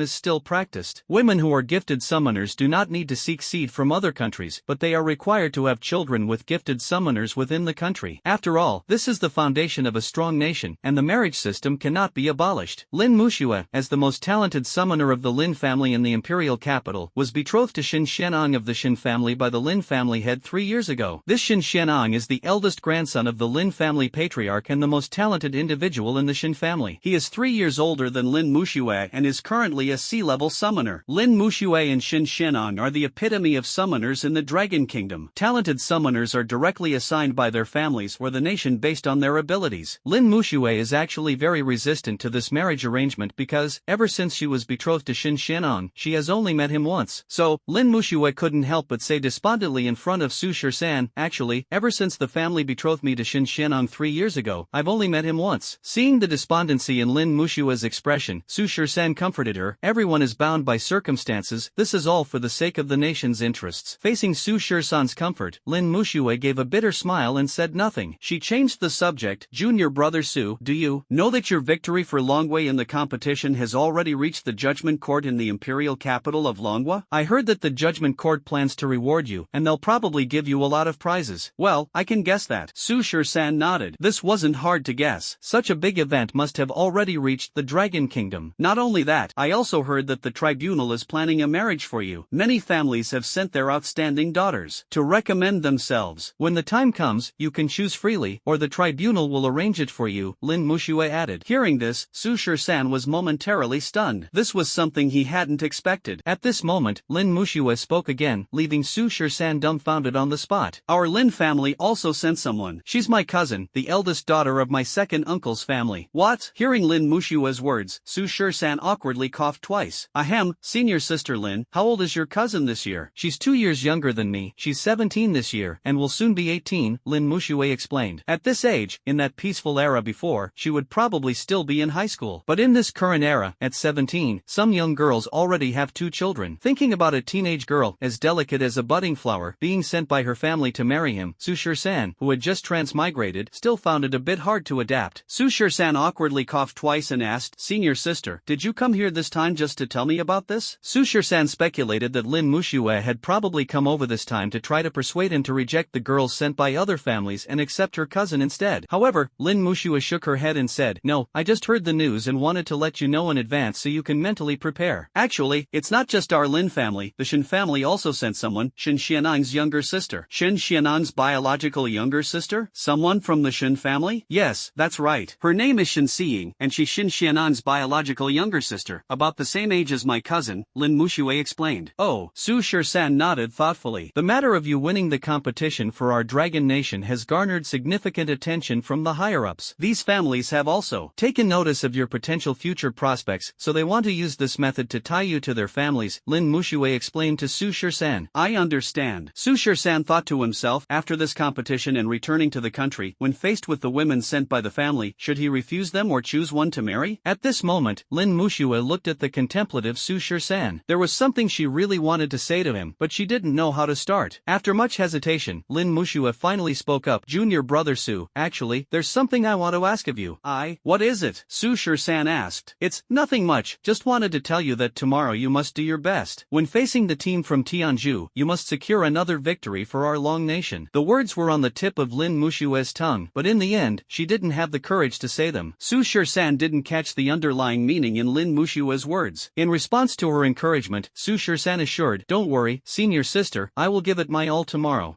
is still practiced. Women who are gifted summoners do not need to seek seed from other countries, but they are required to have children with gifted summoners within the country. After all, this is the foundation of a strong nation, and the marriage system cannot be abolished. Lin Muxue, as the most talented summoner of the Lin family in the imperial capital, was betrothed to Shin Shenong of the Shin family by the Lin family head 3 years ago. This Shin Shenong is the eldest grandson of the Lin family patriarch and the most talented individual in the Shin family. He is 3 years older than Lin Muxue and is currently a C-level summoner. Lin Muxue and Shin Shenong are the epitome of summoners in the Dragon Kingdom. Talented summoners are directly assigned by their families or the nation based on their abilities. Lin Muxue is actually very resistant to this marriage arrangement because, ever since she was betrothed to Shin Shenong, she has only met him once. So, Lin Muxue couldn't help but say despondently in front of Su Shur-san, "Actually, ever since the family betrothed me to Shin Shenong 3 years ago, I've only met him once." Seeing the despondency in in Lin Mushua's expression, Su Shisan comforted her. Everyone is bound by circumstances, this is all for the sake of the nation's interests. Facing Su Shisan's comfort, Lin Mushue gave a bitter smile and said nothing. She changed the subject. Junior brother Su, do you know that your victory for Longwei in the competition has already reached the judgment court in the imperial capital of Longwa? I heard that the judgment court plans to reward you, and they'll probably give you a lot of prizes. Well, I can guess that. Su Shisan nodded. This wasn't hard to guess. Such a big event must have already reached the Dragon Kingdom. Not only that, I also heard that the tribunal is planning a marriage for you. Many families have sent their outstanding daughters to recommend themselves. When the time comes, you can choose freely, or the tribunal will arrange it for you, Lin Mushue added. Hearing this, Su Shisan was momentarily stunned. This was something he hadn't expected. At this moment, Lin Mushue spoke again, leaving Su Shisan dumbfounded on the spot. Our Lin family also sent someone. She's my cousin, the eldest daughter of my second uncle's family. What? Hearing Lin Mushue's words, Su Shisan awkwardly coughed twice. Ahem, senior sister Lin, how old is your cousin this year? She's 2 years younger than me. She's 17 this year, and will soon be 18, Lin Mushue explained. At this age, in that peaceful era before, she would probably still be in high school. But in this current era, at 17, some young girls already have 2 children. Thinking about a teenage girl, as delicate as a budding flower, being sent by her family to marry him, Su Shisan, who had just transmigrated, still found it a bit hard to adapt. Su Shisan awkwardly coughed twice and asked, Senior sister, did you come here this time just to tell me about this? Su Shisan speculated that Lin Mushue had probably come over this time to try to persuade him to reject the girls sent by other families and accept her cousin instead. However, Lin Mushue shook her head and said, No, I just heard the news and wanted to let you know in advance so you can mentally prepare. Actually, it's not just our Lin family, the Shin family also sent someone, Shin Xianang's younger sister. Shin Xianang's biological younger sister? Someone from the Shin family? Yes, that's right. Her name is Shin Xiying, and she's Shin Xianang's biological younger sister, about the same age as my cousin, Lin Mushue explained. Oh, Su Shisan nodded thoughtfully. The matter of you winning the competition for our Dragon Nation has garnered significant attention from the higher-ups. These families have also taken notice of your potential future prospects, so they want to use this method to tie you to their families, Lin Mushue explained to Su Shisan. I understand. Su Shisan thought to himself, after this competition and returning to the country, when faced with the women sent by the family, should he refuse them or choose one to marry? At this moment, Lin Mushue looked at the contemplative Su Shisan. There was something she really wanted to say to him, but she didn't know how to start. After much hesitation, Lin Mushue finally spoke up. Junior brother Su, actually, there's something I want to ask of you. What is it? Su Shisan asked. It's nothing much, just wanted to tell you that tomorrow you must do your best. When facing the team from Tianzhu, you must secure another victory for our Long Nation. The words were on the tip of Lin Mushue's tongue, but in the end, she didn't have the courage to say them. Su Shisan didn't catch the underlying meaning in Lin Mushue's words. In response to her encouragement, Su Shisan assured, Don't worry, senior sister, I will give it my all tomorrow.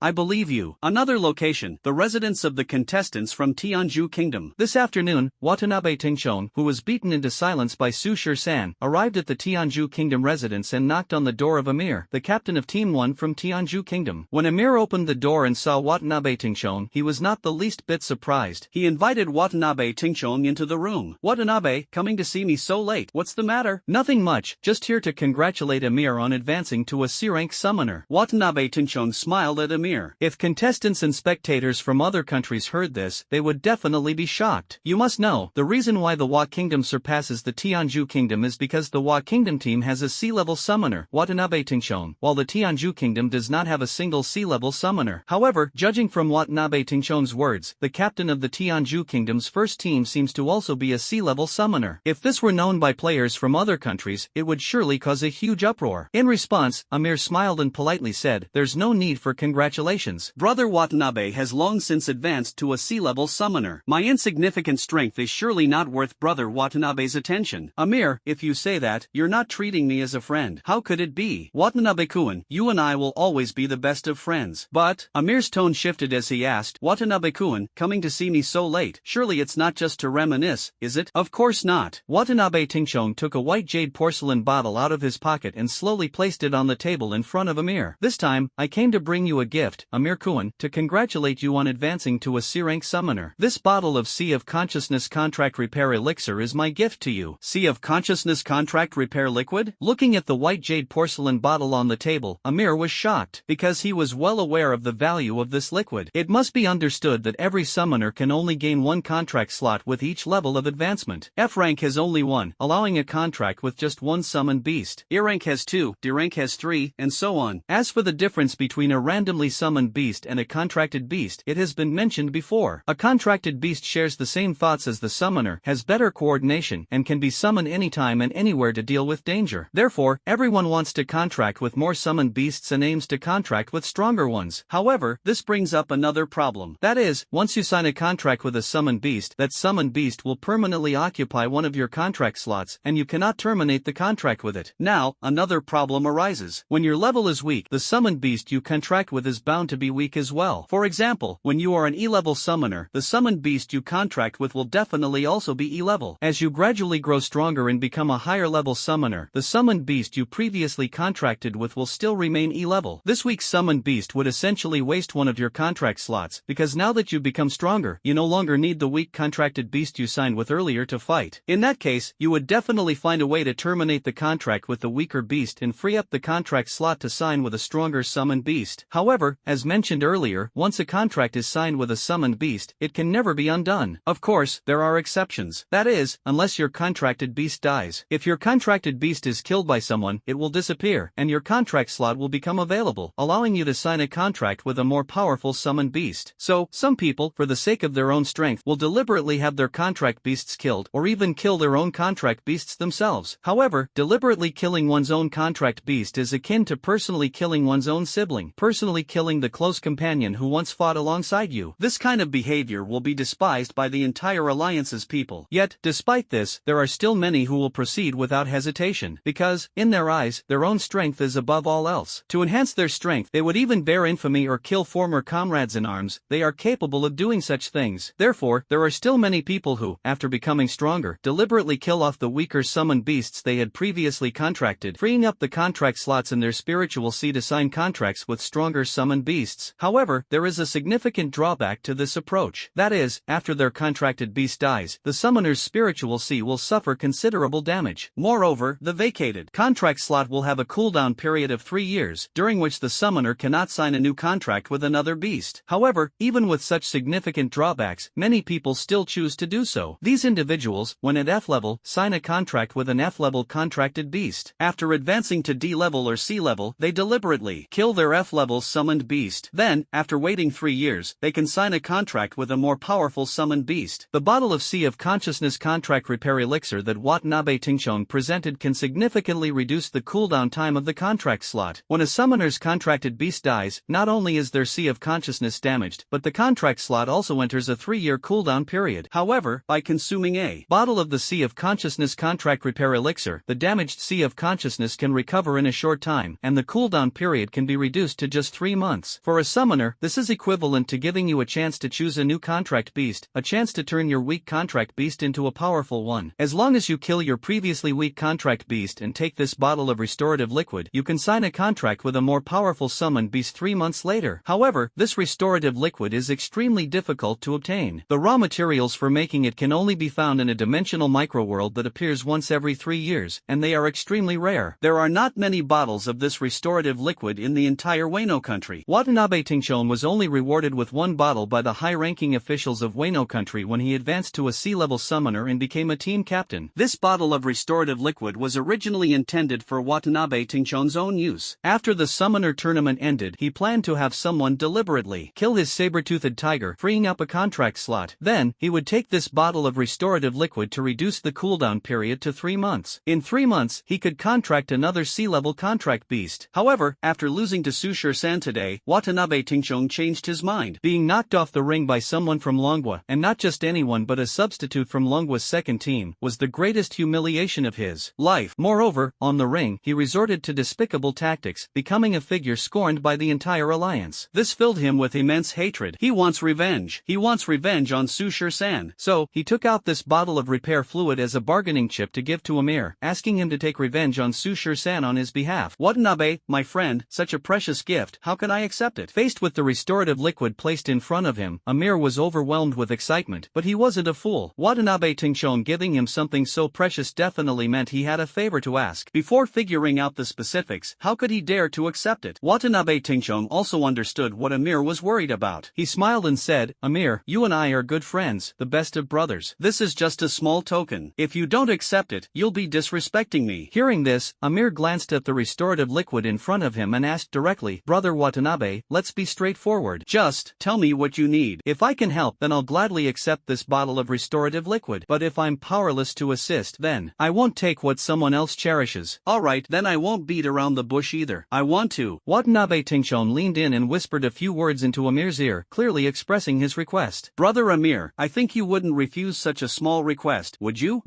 I believe you. Another location, the residence of the contestants from Tianzhu Kingdom. This afternoon, Watanabe Tingchong, who was beaten into silence by Su Shisan, arrived at the Tianzhu Kingdom residence and knocked on the door of Amir, the captain of Team 1 from Tianzhu Kingdom. When Amir opened the door and saw Watanabe Tingchong, he was not the least bit surprised. He invited Watanabe Tingchong into the room. Watanabe, coming to see me so late, what's the matter? Nothing much, just here to congratulate Amir on advancing to a C-rank summoner. Watanabe Tingchong smiled at Amir. If contestants and spectators from other countries heard this, they would definitely be shocked. You must know, the reason why the Wa Kingdom surpasses the Tianzhu Kingdom is because the Wa Kingdom team has a C-level summoner, Watanabe Tingchong, while the Tianzhu Kingdom does not have a single C-level summoner. However, judging from Watanabe Tingchong's words, the captain of the Tianzhu Kingdom's first team seems to also be a C-level summoner. If this were known by players from other countries, it would surely cause a huge uproar. In response, Amir smiled and politely said, There's no need for congratulations. Brother Watanabe has long since advanced to a C-level summoner. My insignificant strength is surely not worth Brother Watanabe's attention. Amir, if you say that, you're not treating me as a friend. How could it be? Watanabe-kun, you and I will always be the best of friends. But, Amir's tone shifted as he asked, Watanabe-kun, coming to see me so late, surely it's not just to reminisce, is it? Of course not. Watanabe Tingchong took a white jade porcelain bottle out of his pocket and slowly placed it on the table in front of Amir. This time, I came to bring you a gift, Amir-kun, to congratulate you on advancing to a C-rank summoner. This bottle of Sea of Consciousness Contract Repair Elixir is my gift to you. Sea of Consciousness Contract Repair Liquid? Looking at the white jade porcelain bottle on the table, Amir was shocked, because he was well aware of the value of this liquid. It must be understood that every summoner can only gain one contract slot with each each level of advancement. F rank has only 1, allowing a contract with just one summoned beast. E rank has 2, D rank has 3, and so on. As for the difference between a randomly summoned beast and a contracted beast, it has been mentioned before. A contracted beast shares the same thoughts as the summoner, has better coordination, and can be summoned anytime and anywhere to deal with danger. Therefore, everyone wants to contract with more summoned beasts and aims to contract with stronger ones. However, this brings up another problem. That is, once you sign a contract with a summoned beast, that summoned beast will permanently occupy one of your contract slots, and you cannot terminate the contract with it. Now, another problem arises. When your level is weak, the summoned beast you contract with is bound to be weak as well. For example, when you are an E-level summoner, the summoned beast you contract with will definitely also be E-level. As you gradually grow stronger and become a higher level summoner, the summoned beast you previously contracted with will still remain E-level. This weak summoned beast would essentially waste one of your contract slots, because now that you've become stronger, you no longer need the weak contracted beast you signed with earlier to fight. In that case, you would definitely find a way to terminate the contract with the weaker beast and free up the contract slot to sign with a stronger summoned beast. However, as mentioned earlier, once a contract is signed with a summoned beast, it can never be undone. Of course, there are exceptions. That is, unless your contracted beast dies. If your contracted beast is killed by someone, it will disappear, and your contract slot will become available, allowing you to sign a contract with a more powerful summoned beast. So, some people, for the sake of their own strength, will deliberately have their contract beasts killed, or even kill their own contract beasts themselves. However, deliberately killing one's own contract beast is akin to personally killing one's own sibling, personally killing the close companion who once fought alongside you. This kind of behavior will be despised by the entire Alliance's people. Yet, despite this, there are still many who will proceed without hesitation, because, in their eyes, their own strength is above all else. To enhance their strength, they would even bear infamy or kill former comrades in arms. They are capable of doing such things. Therefore, there are still many people who, after becoming stronger, deliberately kill off the weaker summoned beasts they had previously contracted, freeing up the contract slots in their spiritual sea to sign contracts with stronger summoned beasts. However, there is a significant drawback to this approach. That is, after their contracted beast dies, the summoner's spiritual sea will suffer considerable damage. Moreover, the vacated contract slot will have a cooldown period of 3 years, during which the summoner cannot sign a new contract with another beast. However, even with such significant drawbacks, many people still choose to do so. These individuals, when at F level, sign a contract with an F level contracted beast. After advancing to D level or C level, they deliberately kill their F level summoned beast. Then, after waiting 3 years, they can sign a contract with a more powerful summoned beast. The bottle of Sea of Consciousness contract repair elixir that Watanabe Tingchong presented can significantly reduce the cooldown time of the contract slot. When a summoner's contracted beast dies, not only is their Sea of Consciousness damaged, but the contract slot also enters a 3-year cooldown period. However, by consuming a bottle of the Sea of Consciousness contract repair elixir, the damaged Sea of Consciousness can recover in a short time, and the cooldown period can be reduced to just 3 months. For a summoner, this is equivalent to giving you a chance to choose a new contract beast, a chance to turn your weak contract beast into a powerful one. As long as you kill your previously weak contract beast and take this bottle of restorative liquid, you can sign a contract with a more powerful summoned beast 3 months later. However, this restorative liquid is extremely difficult to obtain. The raw materials for making it can only be found in a dimensional microworld that appears once every 3 years, and they are extremely rare. There are not many bottles of this restorative liquid in the entire Wano country. Watanabe Tingchong was only rewarded with 1 bottle by the high-ranking officials of Wano country when he advanced to a C-level summoner and became a team captain. This bottle of restorative liquid was originally intended for Watanabe Tingchong's own use. After the summoner tournament ended, he planned to have someone deliberately kill his saber-toothed tiger, freeing up a contract slot. Then, he would take this bottle of restorative liquid to reduce the cooldown period to 3 months. In 3 months, he could contract another C-level contract beast. However, after losing to Sushir-san today, Watanabe Tingchong changed his mind. Being knocked off the ring by someone from Longwa, and not just anyone but a substitute from Longwa's second team, was the greatest humiliation of his life. Moreover, on the ring, he resorted to despicable tactics, becoming a figure scorned by the entire alliance. This filled him with immense hatred. He wants revenge. He wants revenge on Sushir-san. So, he took out this bottle of repair fluid as a bargaining chip to give to Amir, asking him to take revenge on Sushir-san on his behalf. Watanabe, my friend, such a precious gift, how can I accept it? Faced with the restorative liquid placed in front of him, Amir was overwhelmed with excitement, but he wasn't a fool. Watanabe Tingchong giving him something so precious definitely meant he had a favor to ask. Before figuring out the specifics, how could he dare to accept it? Watanabe Tingchong also understood what Amir was worried about. He smiled and said, Amir, you and I are good friends, the best of brothers. This is just a small token. If you don't accept it, you'll be disrespecting me. Hearing this, Amir glanced at the restorative liquid in front of him and asked directly, Brother Watanabe, let's be straightforward. Just tell me what you need. If I can help, then I'll gladly accept this bottle of restorative liquid. But if I'm powerless to assist, then I won't take what someone else cherishes. Alright, then I won't beat around the bush either. I want to. Watanabe Tingshon leaned in and whispered a few words into Amir's ear, clearly expressing his request. Brother Amir, I think you wouldn't refuse such a small request, would you?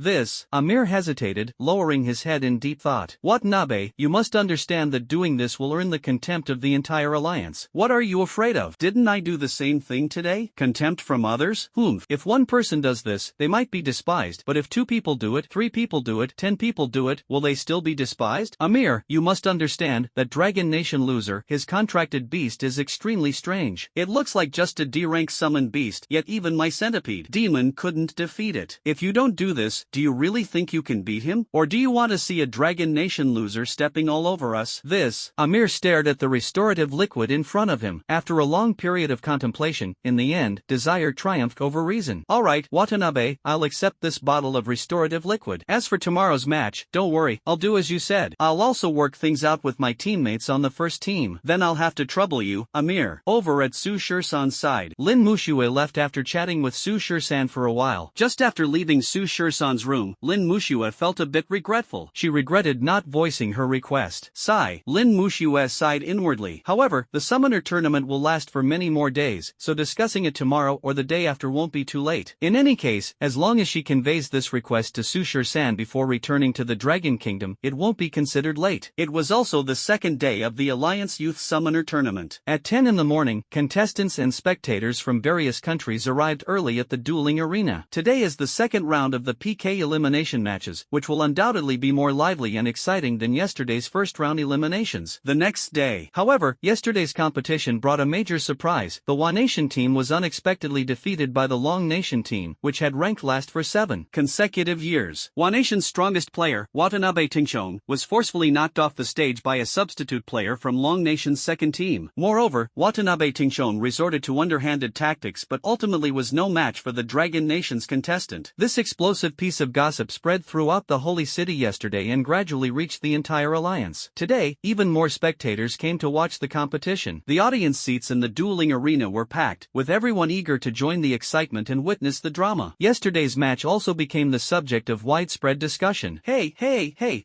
Amir hesitated, lowering his head in deep thought. Watanabe, you must understand that doing this will earn the contempt of the entire alliance. What are you afraid of? Didn't I do the same thing today? Contempt from others? If one person does this, they might be despised, but if 2 people do it, 3 people do it, 10 people do it, will they still be despised? Amir, you must understand that Dragon Nation loser, his contracted beast is extremely strange. It looks like just a D-rank summoned beast, yet even my centipede demon couldn't defeat it. If you don't do this, do you really think you can beat him? Or do you want to see a Dragon Nation loser stepping all over us? Amir stared at the restorative liquid in front of him. After a long period of contemplation, in the end, desire triumphed over reason. Alright, Watanabe, I'll accept this bottle of restorative liquid. As for tomorrow's match, don't worry, I'll do as you said. I'll also work things out with my teammates on the first team. Then I'll have to trouble you, Amir. Over at Su Shursan's side, Lin Mushue left after chatting with Su Shursan for a while. Just after leaving Su Shursan's room, Lin Mushue felt a bit regretful. She regretted not voicing her request. Sigh. Lin Mushue sighed inwardly. However, the summoner tournament will last for many more days, so discussing it tomorrow or the day after won't be too late. In any case, as long as she conveys this request to Su Shursan before returning to the Dragon Kingdom, it won't be considered late. It was also the second day of the Alliance Youth Summoner Tournament. At 10 in the morning, contestants and spectators from various countries arrived early at the dueling arena. Today is the second round of the PK elimination matches, which will undoubtedly be more lively and exciting than yesterday's first round eliminations. The next day, however, yesterday's competition brought a major surprise. The Wa Nation team was unexpectedly defeated by the Long Nation team, which had ranked last for 7 consecutive years. Wa Nation's strongest player, Watanabe Tingshon, was forcefully knocked off the stage by a substitute player from Long Nation's second team. Moreover, Watanabe Tingshon resorted to underhanded tactics but ultimately was no match for the Dragon Nation's contestant. This explosive piece of gossip spread throughout the Holy City yesterday and gradually reached the entire alliance. Today, even more spectators came to watch the competition. The audience seats in the dueling arena were packed, with everyone eager to join the excitement and witness the drama. Yesterday's match also became the subject of widespread discussion. Hey,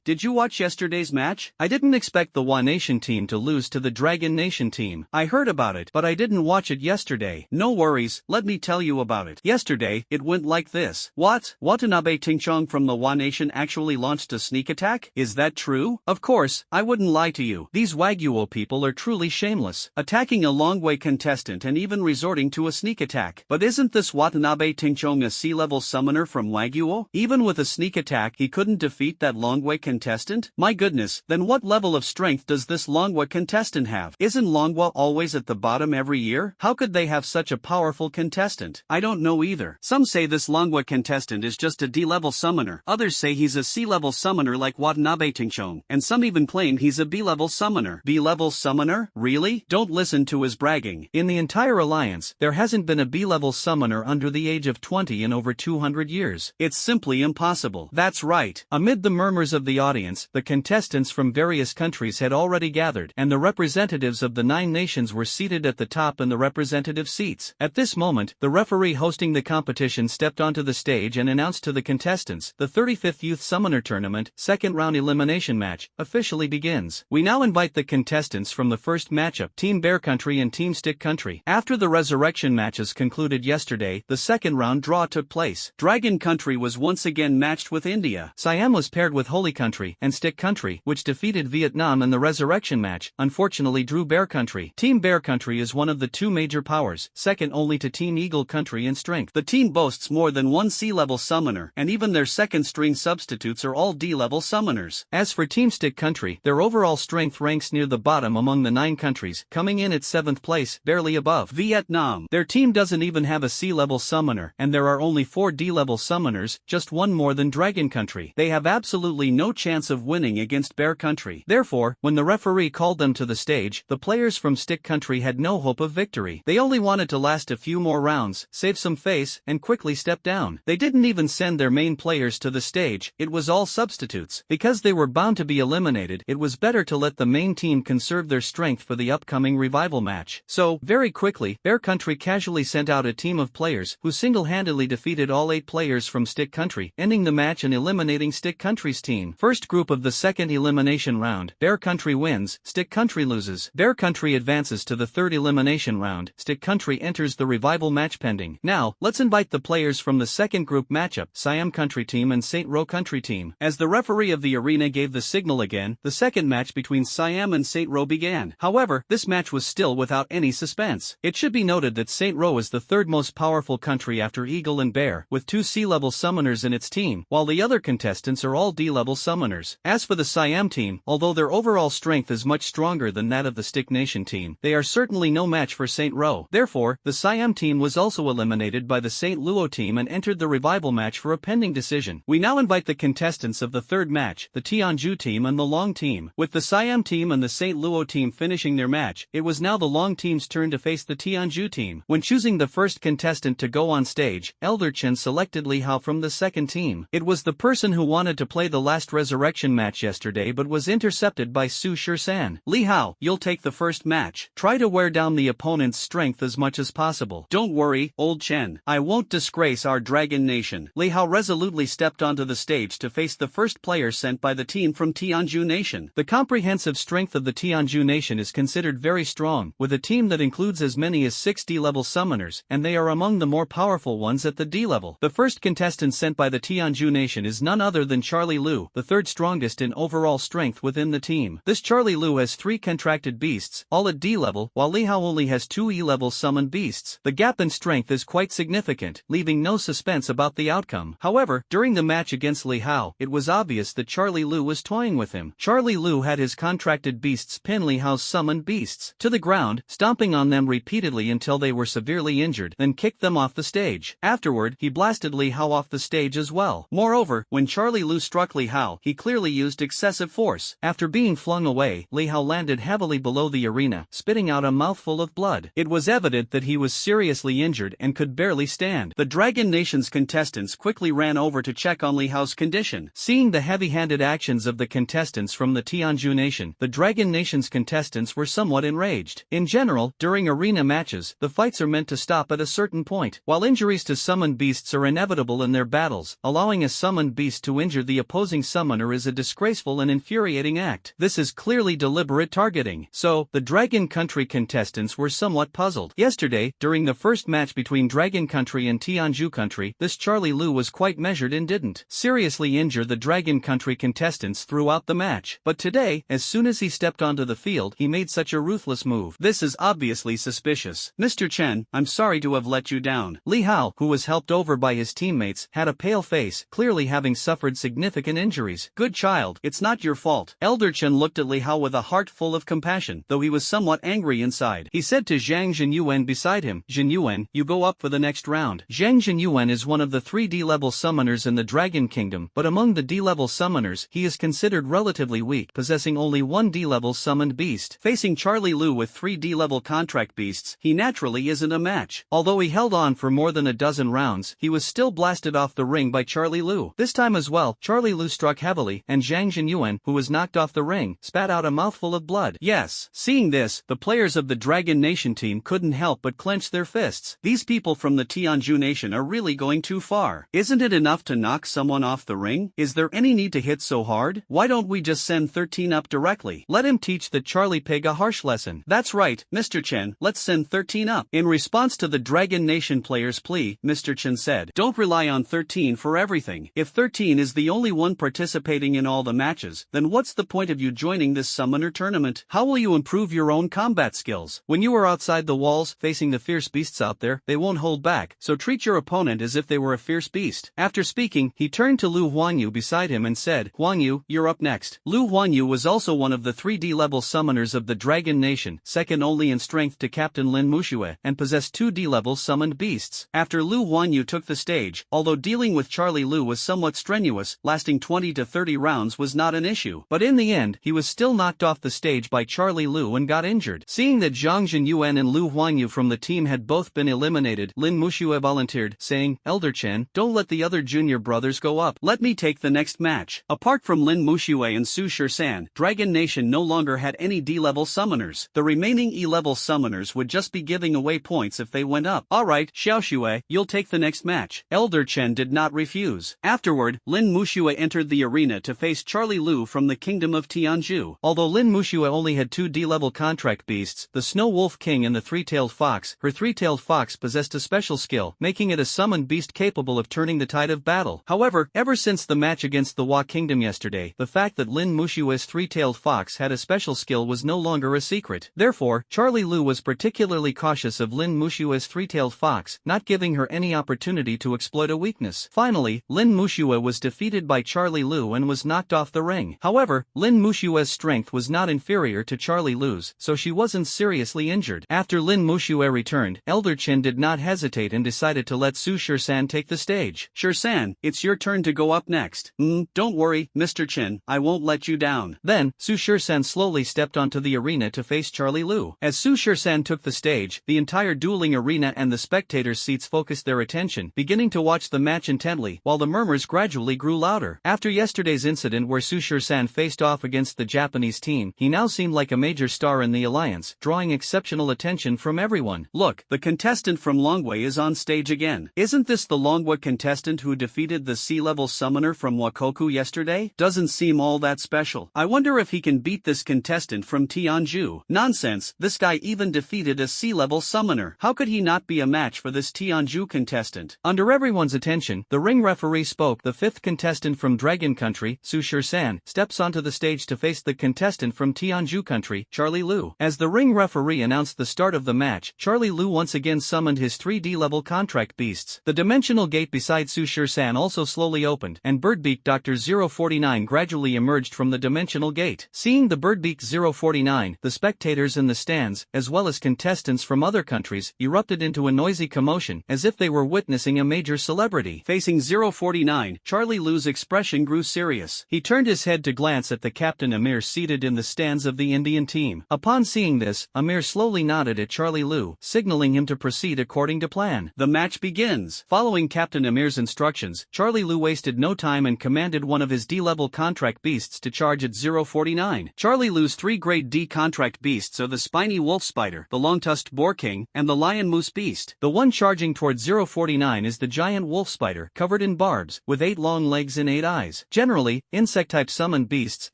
did you watch yesterday's match? I didn't expect the Wa Nation team to lose to the Dragon Nation team. I heard about it, but I didn't watch it yesterday. No worries, let me tell you about it. Yesterday, it went like this. What? Watanabe Tingshon from the Wa Nation actually launched a sneak attack? Is that true? Of course, I wouldn't lie to you. These Wagyuo people are truly shameless, attacking a Longwei contestant and even resorting to a sneak attack. But isn't this Watanabe Tingshon a C-level summoner from Wagyuo? Even with a sneak attack he couldn't defeat that Longwei contestant? My goodness, then what level of strength does this Longwei contestant have? Isn't Longwei always at the bottom every year? How could they have such a powerful contestant? I don't know either. Some say this Longwei contestant is just a D-level summoner. Others say he's a C-level summoner like Watanabe Tingshon, and some even claim he's a B-level summoner. B-level summoner? Really? Don't listen to his bragging. In the entire alliance, there hasn't been a B-level summoner under the age of 20 in over 200 years. It's simply impossible. That's right. Amid the murmurs of the audience, the contestants from various countries had already gathered, and the representatives of the 9 nations were seated at the top in the representative seats. At this moment, the referee hosting the competition stepped onto the stage and announced to the contestants, the 35th Youth Summoner Tournament, second round elimination match, officially begins. We now invite the contestants from the first matchup, Team Bear Country and Team Stick Country. After the resurrection matches concluded yesterday, the second round draw took place. Dragon Country was once again matched with India. Siam was paired with Holy Country, and Stick Country, which defeated Vietnam in the resurrection match, unfortunately drew Bear Country. Team Bear Country is one of the 2 major powers, second only to Team Eagle Country in strength. The team boasts more than 1 C-level summoner, and even their second-string substitutes are all D-level summoners. As for Team Stick Country, their overall strength ranks near the bottom among the 9 countries, coming in at 7th place, barely above Vietnam. Their team doesn't even have a C-level summoner, and there are only 4 D-level summoners, just 1 more than Dragon Country. They have absolutely no chance of winning against Bear Country. Therefore, when the referee called them to the stage, the players from Stick Country had no hope of victory. They only wanted to last a few more rounds, save some face, and quickly stepped down. They didn't even send their main players to the stage, it was all substitutes. Because they were bound to be eliminated, it was better to let the main team conserve their strength for the upcoming revival match. So, very quickly, Bear Country casually sent out a team of players who single-handedly defeated all 8 players from Stick Country, ending the match and eliminating Stick Country's team. First group of the second elimination round, Bear Country wins, Stick Country loses. Bear Country advances to the third elimination round, Stick Country enters the revival match pending. Now, let's invite the players from the second group matchup, Siam Country Team and St. Ro Country Team. As the referee of the arena gave the signal again, the second match between Siam and St. Ro began. However, this match was still without any suspense. It should be noted that St. Ro is the third most powerful country after Eagle and Bear, with 2 C-level summoners in its team, while the other contestants are all D-level summoners. As for the Siam team, although their overall strength is much stronger than that of the Stick Nation team, they are certainly no match for St. Ro. Therefore, the Siam team was also eliminated by the St. Luo team and entered the revival match for a pending decision. We now invite the contestants of the third match, the Tianju team and the Long team. With the Siam team and the St. Luo team finishing their match, it was now the Long team's turn to face the Tianju team. When choosing the first contestant to go on stage, Elder Chen selected Li Hao from the second team. It was the person who wanted to play the last resurrection match yesterday but was intercepted by Su Shirsan. Li Hao, you'll take the first match. Try to wear down the opponent's strength as much as possible. Don't worry, old Chen. I won't disgrace our Dragon Nation. Li Hao resolutely stepped onto the stage to face the first player sent by the team from Tianju Nation. The comprehensive strength of the Tianju Nation is considered very strong, with a team that includes as many as 6 D-level summoners, and they are among the more powerful ones at the D-level. The first contestant sent by the Tianju Nation is none other than Charlie Lu, the third strongest in overall strength within the team. This Charlie Lu has 3 contracted beasts, all at D-level, while Li Hao only has 2 E-level summoned beasts. The gap in strength is quite significant, leaving no suspense about the outcome. However, during the match against Li Hao, it was obvious that Charlie Lu was toying with him. Charlie Lu had his contracted beasts pin Li Hao's summoned beasts to the ground, stomping on them repeatedly until they were severely injured, then kicked them off the stage. Afterward, he blasted Li Hao off the stage as well. Moreover, when Charlie Lu struck Li Hao, he clearly used excessive force. After being flung away, Li Hao landed heavily below the arena, spitting out a mouthful of blood. It was evident that he was seriously injured and could barely stand. The Dragon Nation's contestants quickly ran over to check on Li Hao's condition. Seeing the heavy-handed actions of the contestants from the Tianju Nation, the Dragon Nation's contestants were somewhat enraged. In general, during arena matches, the fights are meant to stop at a certain point. While injuries to summoned beasts are inevitable in their battles, allowing a summoned beast to injure the opposing summoner is a disgraceful and infuriating act. This is clearly deliberate targeting. So, the Dragon Country contestants were somewhat puzzled. Yesterday, during the first match between Dragon Country and Tianju Country, this Charlie Lu was quite measured and didn't seriously injure the Dragon Country contestants throughout the match. But today, as soon as he stepped onto the field, he made such a ruthless move. This is obviously suspicious. Mr. Chen, I'm sorry to have let you down. Li Hao, who was helped over by his teammates, had a pale face, clearly having suffered significant injuries. Good child, it's not your fault. Elder Chen looked at Li Hao with a heart full of compassion, though he was somewhat angry inside. He said to Zhang Zhenyuan beside him, Zhenyuan, you go up for the next round. Zhang Zhenyuan is one of the 3 D-level summoners in the Dragon Kingdom, but among the D-level summoners, he is considered relatively weak, possessing only 1 D-level summoned beast. Facing Charlie Lu with 3 D-level contract beasts, he naturally isn't a match. Although he held on for more than a dozen rounds, he was still blasted off the ring by Charlie Lu. This time as well, Charlie Lu struck heavily, and Zhang Zhenyuan, who was knocked off the ring, spat out a mouthful of blood. Yes. Seeing this, the players of the Dragon Nation team couldn't help but clench their fists. These people from the Tianju Nation are really going too far. Isn't it enough to knock someone off the ring? Is there any need to hit so hard? Why don't we just send 13 up directly? Let him teach that Charlie Pig a harsh lesson. That's right, Mr. Chen, let's send 13 up. In response to the Dragon Nation player's plea, Mr. Chen said, don't rely on 13 for everything. If 13 is the only one participating in all the matches, then what's the point of you joining this summoner tournament? How will you improve your own combat skills? When you are outside the walls, facing the fierce beasts out there, they won't hold back, so treat your opponent as if they were a fierce beast. After speaking, he turned to Lu Huanyu beside him and said, Huanyu, you're up next. Lu Huanyu was also one of the 3D level summoners of the Dragon Nation, second only in strength to Captain Lin Muxue, and possessed 2D level summoned beasts. After Lu Huanyu took the stage, although dealing with Charlie Lu was somewhat strenuous, lasting 20 to 30 rounds was not an issue. But in the end, he was still knocked off the stage by Charlie Lu and got injured. Seeing that Zhang Zhenyuan and Lu Huanyu from the team had both been eliminated, Lin Muxue volunteered volunteered, saying, Elder Chen, don't let the other junior brothers go up. Let me take the next match. Apart from Lin Muxue and Su Shisan, Dragon Nation no longer had any D-level summoners. The remaining E-level summoners would just be giving away points if they went up. Alright, Xiaoxue, you'll take the next match. Elder Chen did not refuse. Afterward, Lin Muxue entered the arena to face Charlie Lu from the Kingdom of Tianzhu. Although Lin Muxue only had 2 D-level contract beasts, the Snow Wolf King and the Three-Tailed Fox, her Three-Tailed Fox possessed a special skill, making it a summoned beast capable of turning the tide of battle. However, ever since the match against the Hua Kingdom yesterday, the fact that Lin Muxue's Three-Tailed Fox had a special skill was no longer a secret. Therefore, Charlie Lu was particularly cautious of Lin Muxue's Three-Tailed Fox, not giving her any opportunity to exploit a weakness. Finally, Lin Muxue was defeated by Charlie Lu and was knocked off the ring. However, Lin Muxue's strength was not inferior to Charlie Lu's, so she wasn't seriously injured. After Lin Muxue returned, Elder Chen did not hesitate and decided to let Su Shisan take the stage. Shisan, it's your turn to go up next. Don't worry, Mr. Chen, I won't let you down. Then, Su Shisan slowly stepped onto the arena to face Charlie Lu. As Su Shisan took the stage, the entire dueling arena and the spectators' seats focused their attention, beginning to watch the match intently, while the murmurs gradually grew louder. After yesterday's incident where Su Shisan faced off against the Japanese team, he now seemed like a major star in the alliance, drawing exceptional attention from everyone. Look, the contestant from Longwei is on stage again. Isn't this the Longwei contestant who defeated the sea-level summoner from Wakoku yesterday? Doesn't seem all that special. I wonder if he can beat this contestant from Tianzhu. Nonsense, this guy even defeated a sea-level summoner. How could he not be a match for this Tianzhu contestant? Under everyone's attention, the ring referee spoke. The 5th contestant from Dragon Country, Su Shisan, steps onto the stage to face the contestant from Tianzhu Country, Charlie Lu. As the ring referee announced the start of the match, Charlie Lu once again summoned his 3D level contract beasts. The dimensional gate beside Su Shisan also slowly opened, and Birdbeak Dr. 049 gradually emerged from the dimensional gate. Seeing the Birdbeak 049, the spectators in the stands, as well as contestants from other countries, erupted into a noisy commotion, as if they were witnessing a major celebrity. Facing 049, Charlie Lu's expression grew serious. He turned his head to glance at the captain Amir seated in the stands of the Indian team. Upon seeing this, Amir slowly nodded at Charlie Lu, signaling him to proceed according to plan. The match begins. Following Captain Amir's instructions, Charlie Lu wasted no time and commanded one of his D-level contract beasts to charge at 049. Charlie Lu's 3 grade D contract beasts are the spiny wolf spider, the long-tusked boar king, and the lion moose beast. The one charging toward 049 is the giant wolf spider, covered in barbs, with 8 long legs and 8 eyes. Generally, insect-type summoned beasts,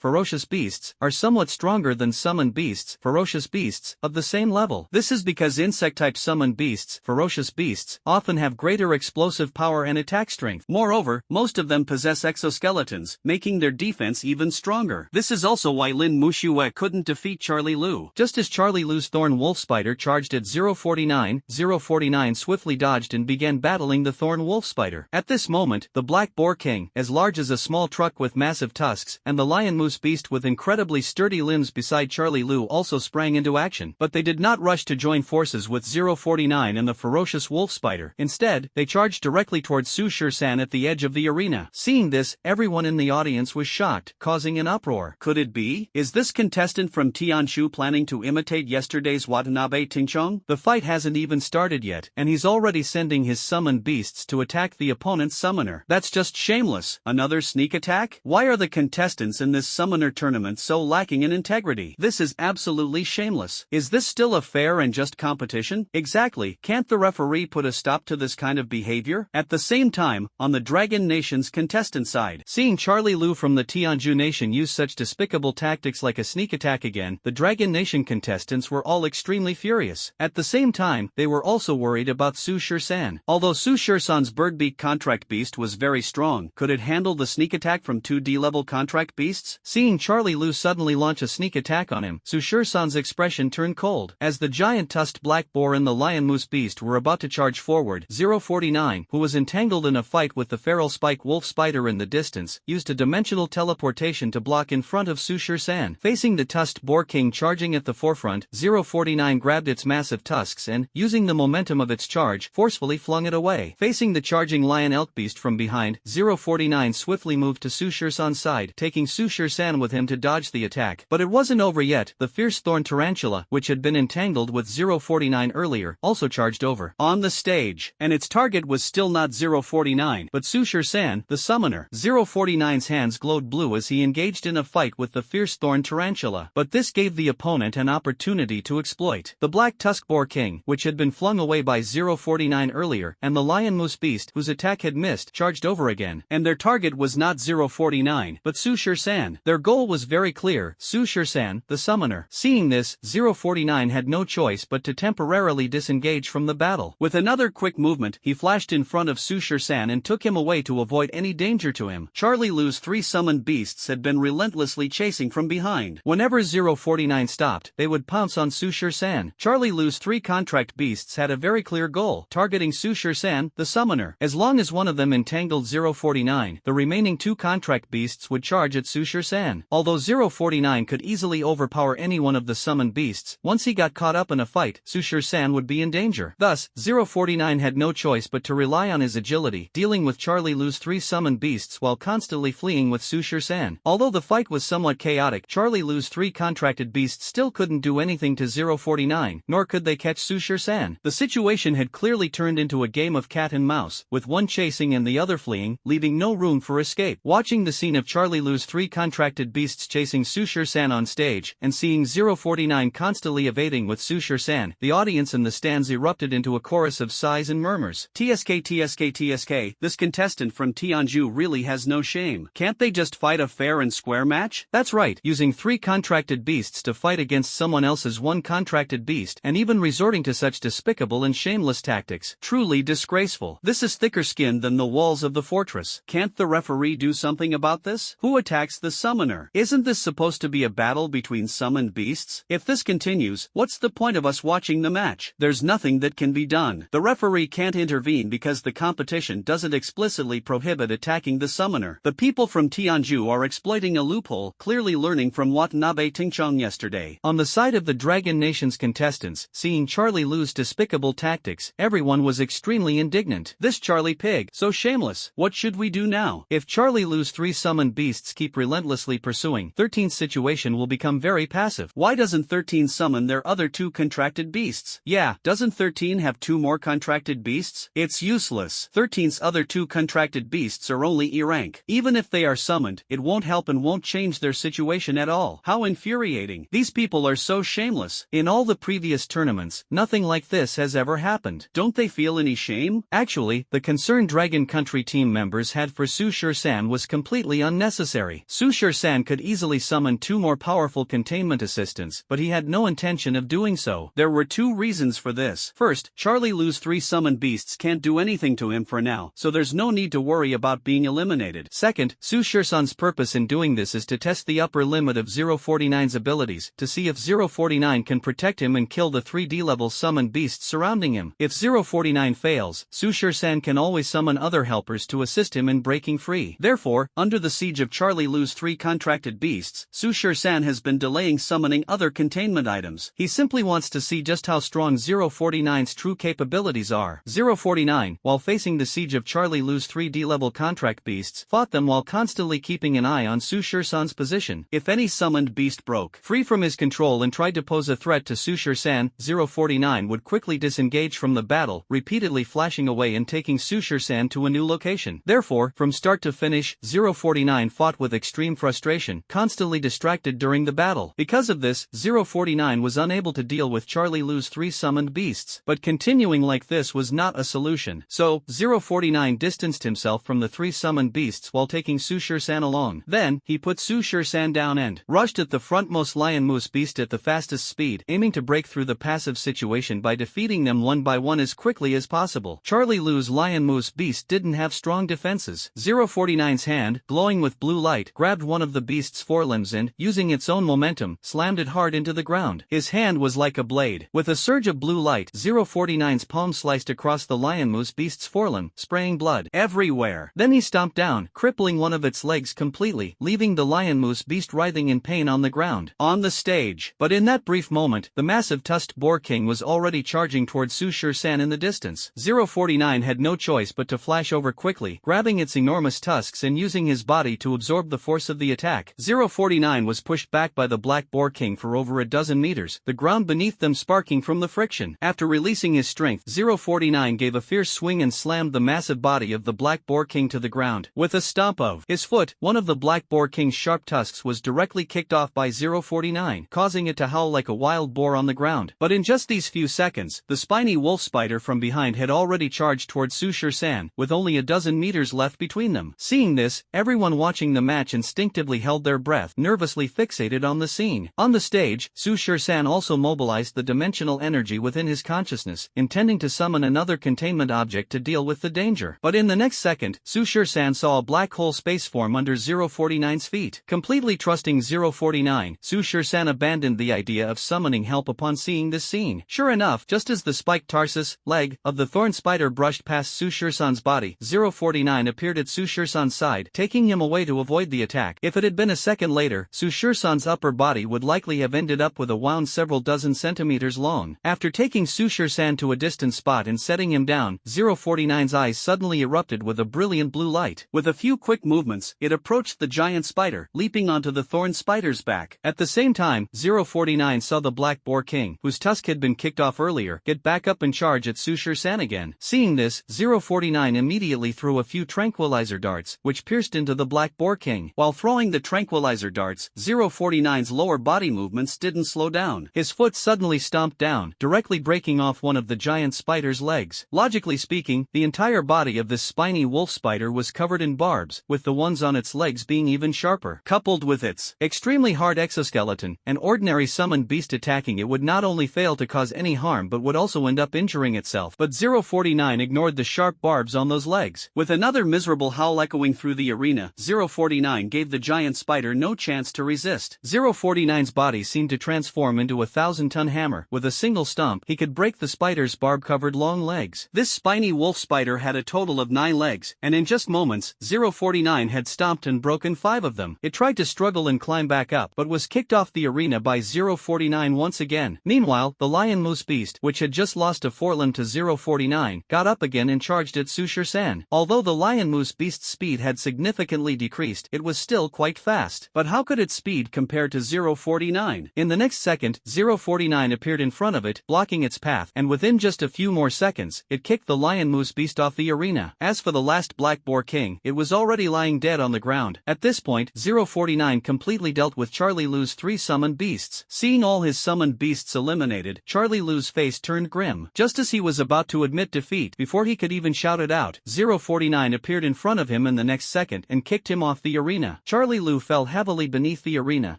ferocious beasts, are somewhat stronger than summoned beasts, ferocious beasts, of the same level. This is because insect-type summoned beasts, ferocious beasts, often have greater explosive power and attack strength. Moreover, most of them possess exoskeletons, making their defense even stronger. This is also why Lin Muxue couldn't defeat Charlie Lu. Just as Charlie Lu's thorn wolf spider charged at 049, 049 swiftly dodged and began battling the thorn wolf spider. At this moment, the black boar king, as large as a small truck with massive tusks, and the lion moose beast with incredibly sturdy limbs beside Charlie Lu also sprang into action. But they did not rush to join forces with 049 and the ferocious wolf spider. Instead, they charged directly towards Su Shisan at the edge of the arena. Seeing this, everyone in the audience was shocked, causing an uproar. Could it be? Is this contestant from Tianzhu planning to imitate yesterday's Watanabe Tingchong? The fight hasn't even started yet, and he's already sending his summoned beasts to attack the opponent's summoner. That's just shameless. Another sneak attack? Why are the contestants in this summoner tournament so lacking in integrity? This is absolutely shameless. Is this still a fair and just competition? Exactly. Can't the referee put a stop to this kind of behavior? At the same time, on the Dragon Nation's contestant side, seeing Charlie Lu from the Tianzhu Nation use such despicable tactics like a sneak attack again, the Dragon Nation contestants were all extremely furious. At the same time, they were also worried about Su Shisan. Although Su Shisan's Birdbeak contract beast was very strong, could it handle the sneak attack from 2 D-level contract beasts? Seeing Charlie Lu suddenly launch a sneak attack on him, Su Shisan's expression turned cold. As the giant tusked black boar and the lion moose beast were about to charge forward, 049, who was entangled in a fight with the feral spike wolf spider in the distance, used a dimensional teleportation to block in front of Su Shisan. Facing the tusked boar king charging at the forefront, 049 grabbed its massive tusks and, using the momentum of its charge, forcefully flung it away. Facing the charging lion elk beast from behind, 049 swiftly moved to Su Shisan's side, taking Su Shisan with him to dodge the attack. But it wasn't over yet. The fierce thorn tarantula, which had been entangled with 049 earlier, also charged over. On the stage, stage, and its target was still not 049 but Su San, the summoner. 049's hands glowed blue as he engaged in a fight with the fierce thorn tarantula, but this gave the opponent an opportunity to exploit. The black tusk boar king, which had been flung away by 049 earlier, and the lion moose beast, whose attack had missed, charged over again, and their target was not 049 but Su San. Their goal was very clear: Su San, the summoner. Seeing this, 049 had no choice but to temporarily disengage from the battle. With another quick movement, he flashed in front of Su San and took him away to avoid any danger to him. Charlie Lu's 3 summoned beasts had been relentlessly chasing from behind. Whenever 049 stopped, they would pounce on Su San. Charlie Lu's 3 contract beasts had a very clear goal: targeting Su San, the summoner. As long as one of them entangled 049, the remaining 2 contract beasts would charge at Su San. Although 049 could easily overpower any one of the summoned beasts, once he got caught up in a fight, Su San would be in danger. Thus, 049 had no choice but to rely on his agility, dealing with Charlie Lu's 3 summoned beasts while constantly fleeing with Su San. Although the fight was somewhat chaotic, Charlie Lu's 3 contracted beasts still couldn't do anything to 049, nor could they catch Su San. The situation had clearly turned into a game of cat and mouse, with one chasing and the other fleeing, leaving no room for escape. Watching the scene of Charlie Lu's 3 contracted beasts chasing Su San on stage, and seeing 049 constantly evading with Su San, the audience in the stands erupted into a chorus of sighs and murmurs. TSK TSK TSK, this contestant from Tianju really has no shame. Can't they just fight a fair and square match? That's right, using 3 contracted beasts to fight against someone else's 1 contracted beast, and even resorting to such despicable and shameless tactics. Truly disgraceful. This is thicker skinned than the walls of the fortress. Can't the referee do something about this? Who attacks the summoner? Isn't this supposed to be a battle between summoned beasts? If this continues, what's the point of us watching the match? There's nothing that can be done. The referee can't intervene because the competition doesn't explicitly prohibit attacking the summoner. The people from Tianju are exploiting a loophole, clearly learning from Watanabe Tingchong yesterday. On the side of the Dragon Nation's contestants, seeing Charlie Lu's despicable tactics, everyone was extremely indignant. This Charlie pig, so shameless. What should we do now? If Charlie Lu's 3 summoned beasts keep relentlessly pursuing, 13's situation will become very passive. Why doesn't 13 summon their other 2 contracted beasts? Yeah, doesn't 13 have 2 more contracted beasts? It's useless. 13's other 2 contracted beasts are only E rank. Even if they are summoned, it won't help and won't change their situation at all. How infuriating. These people are so shameless. In all the previous tournaments, nothing like this has ever happened. Don't they feel any shame? Actually, the concern Dragon Country team members had for Su San was completely unnecessary. Su San could easily summon 2 more powerful containment assistants, but he had no intention of doing so. There were 2 reasons for this. First, Charlie Lu's 3 summoned beasts can't do anything to him for now, so there's no need to worry about being eliminated. Second, Su San's purpose in doing this is to test the upper limit of 049's abilities, to see if 049 can protect him and kill the 3D level summoned beasts surrounding him. If 049 fails, Su San can always summon other helpers to assist him in breaking free. Therefore, under the siege of Charlie Lu's 3 contracted beasts, Su San has been delaying summoning other containment items. He simply wants to see just how strong 049's true capabilities are. 049, while facing the siege of Charlie Lu's 3D level contract beasts, fought them while constantly keeping an eye on Su San's position. If any summoned beast broke free from his control and tried to pose a threat to Su San, 049 would quickly disengage from the battle, repeatedly flashing away and taking Su San to a new location. Therefore, from start to finish, 049 fought with extreme frustration, constantly distracted during the battle. Because of this, 049 was unable to deal with Charlie Lu's 3 summoned beasts. But continuing like this was not a solution. So, 049 distanced himself from the 3 summoned beasts while taking Su San along. Then, he put Su San down and rushed at the frontmost lion moose beast at the fastest speed, aiming to break through the passive situation by defeating them one by one as quickly as possible. Charlie Lu's lion moose beast didn't have strong defenses. 049's hand, glowing with blue light, grabbed one of the beast's forelimbs and, using its own momentum, slammed it hard into the ground. His hand was like a blade. With a surge of blue light, 049's palm sliced across the lion moose beast's forelimb, spraying blood everywhere. Then he stomped down, crippling one of its legs completely, leaving the lion moose beast writhing in pain on the ground. On the stage. But in that brief moment, the massive tusked boar king was already charging towards Su San in the distance. 049 had no choice but to flash over quickly, grabbing its enormous tusks and using his body to absorb the force of the attack. 049 was pushed back by the black boar king for over a dozen meters, the ground beneath them sparking from the friction. After releasing his strength, 049 gave a fierce swing and slammed the massive body of the Black Boar King to the ground. With a stomp of his foot, one of the Black Boar King's sharp tusks was directly kicked off by 049, causing it to howl like a wild boar on the ground. But in just these few seconds, the spiny wolf spider from behind had already charged towards Su Shur-san, with only a dozen meters left between them. Seeing this, everyone watching the match instinctively held their breath, nervously fixated on the scene. On the stage, Su Shur-san also mobilized the dimensional energy within his consciousness, intending to summon another containment object to deal with the danger. But in the next second, Su Shur-san saw a black hole space form under 049's feet. Completely trusting 049, Su Shur-san abandoned the idea of summoning help upon seeing this scene. Sure enough, just as the spiked tarsus, leg, of the thorn spider brushed past Su Shur-san's body, 049 appeared at Su Shur-san's side, taking him away to avoid the attack. If it had been a second later, Su Shur-san's upper body would likely have ended up with a wound several dozen centimeters long. After taking Su Shur-san to a distant spot and setting him down, 049's eyes suddenly erupted with a brilliant blue light. With a few quick movements, it approached the giant spider, leaping onto the thorn spider's back. At the same time, 049 saw the Black Boar King, whose tusk had been kicked off earlier, get back up and charge at Su Shur-san again. Seeing this, 049 immediately threw a few tranquilizer darts, which pierced into the Black Boar King. While throwing the tranquilizer darts, 049's lower body movements didn't slow down. His foot suddenly stomped down, directly breaking off one of the giant spider's legs. Logically speaking, the entire body of this spiny wolf spider was covered in barbs, with the ones on its legs being even sharper. Coupled with its extremely hard exoskeleton, an ordinary summoned beast attacking it would not only fail to cause any harm but would also end up injuring itself. But 049 ignored the sharp barbs on those legs. With another miserable howl echoing through the arena, 049 gave the giant spider no chance to resist. 049's body seemed to transform into a 1,000-ton hammer. With a single stomp, he could break the spider's barb-covered long legs. This spiny wolf spider had a total of 9 legs, and in just moments, 049 had stomped and broken 5 of them. It tried to struggle and climb back up, but was kicked off the arena by 049 once again. Meanwhile, the lion moose beast, which had just lost a forelimb to 049, got up again and charged at Su Shur-san. Although the lion moose beast's speed had significantly decreased, it was still quite fast. But how could its speed compare to 049? In the next second, 049 appeared in front of it, blocking its path, and within just a few more seconds, it kicked the lion moose beast off the arena. As for the last Black Boar King, it was already lying dead on the ground. At this point, 049 completely dealt with Charlie Lu's 3 summoned beasts. Seeing all his summoned beasts eliminated, Charlie Lu's face turned grim. Just as he was about to admit defeat, before he could even shout it out, 049 appeared in front of him in the next second and kicked him off the arena. Charlie Lu fell heavily beneath the arena,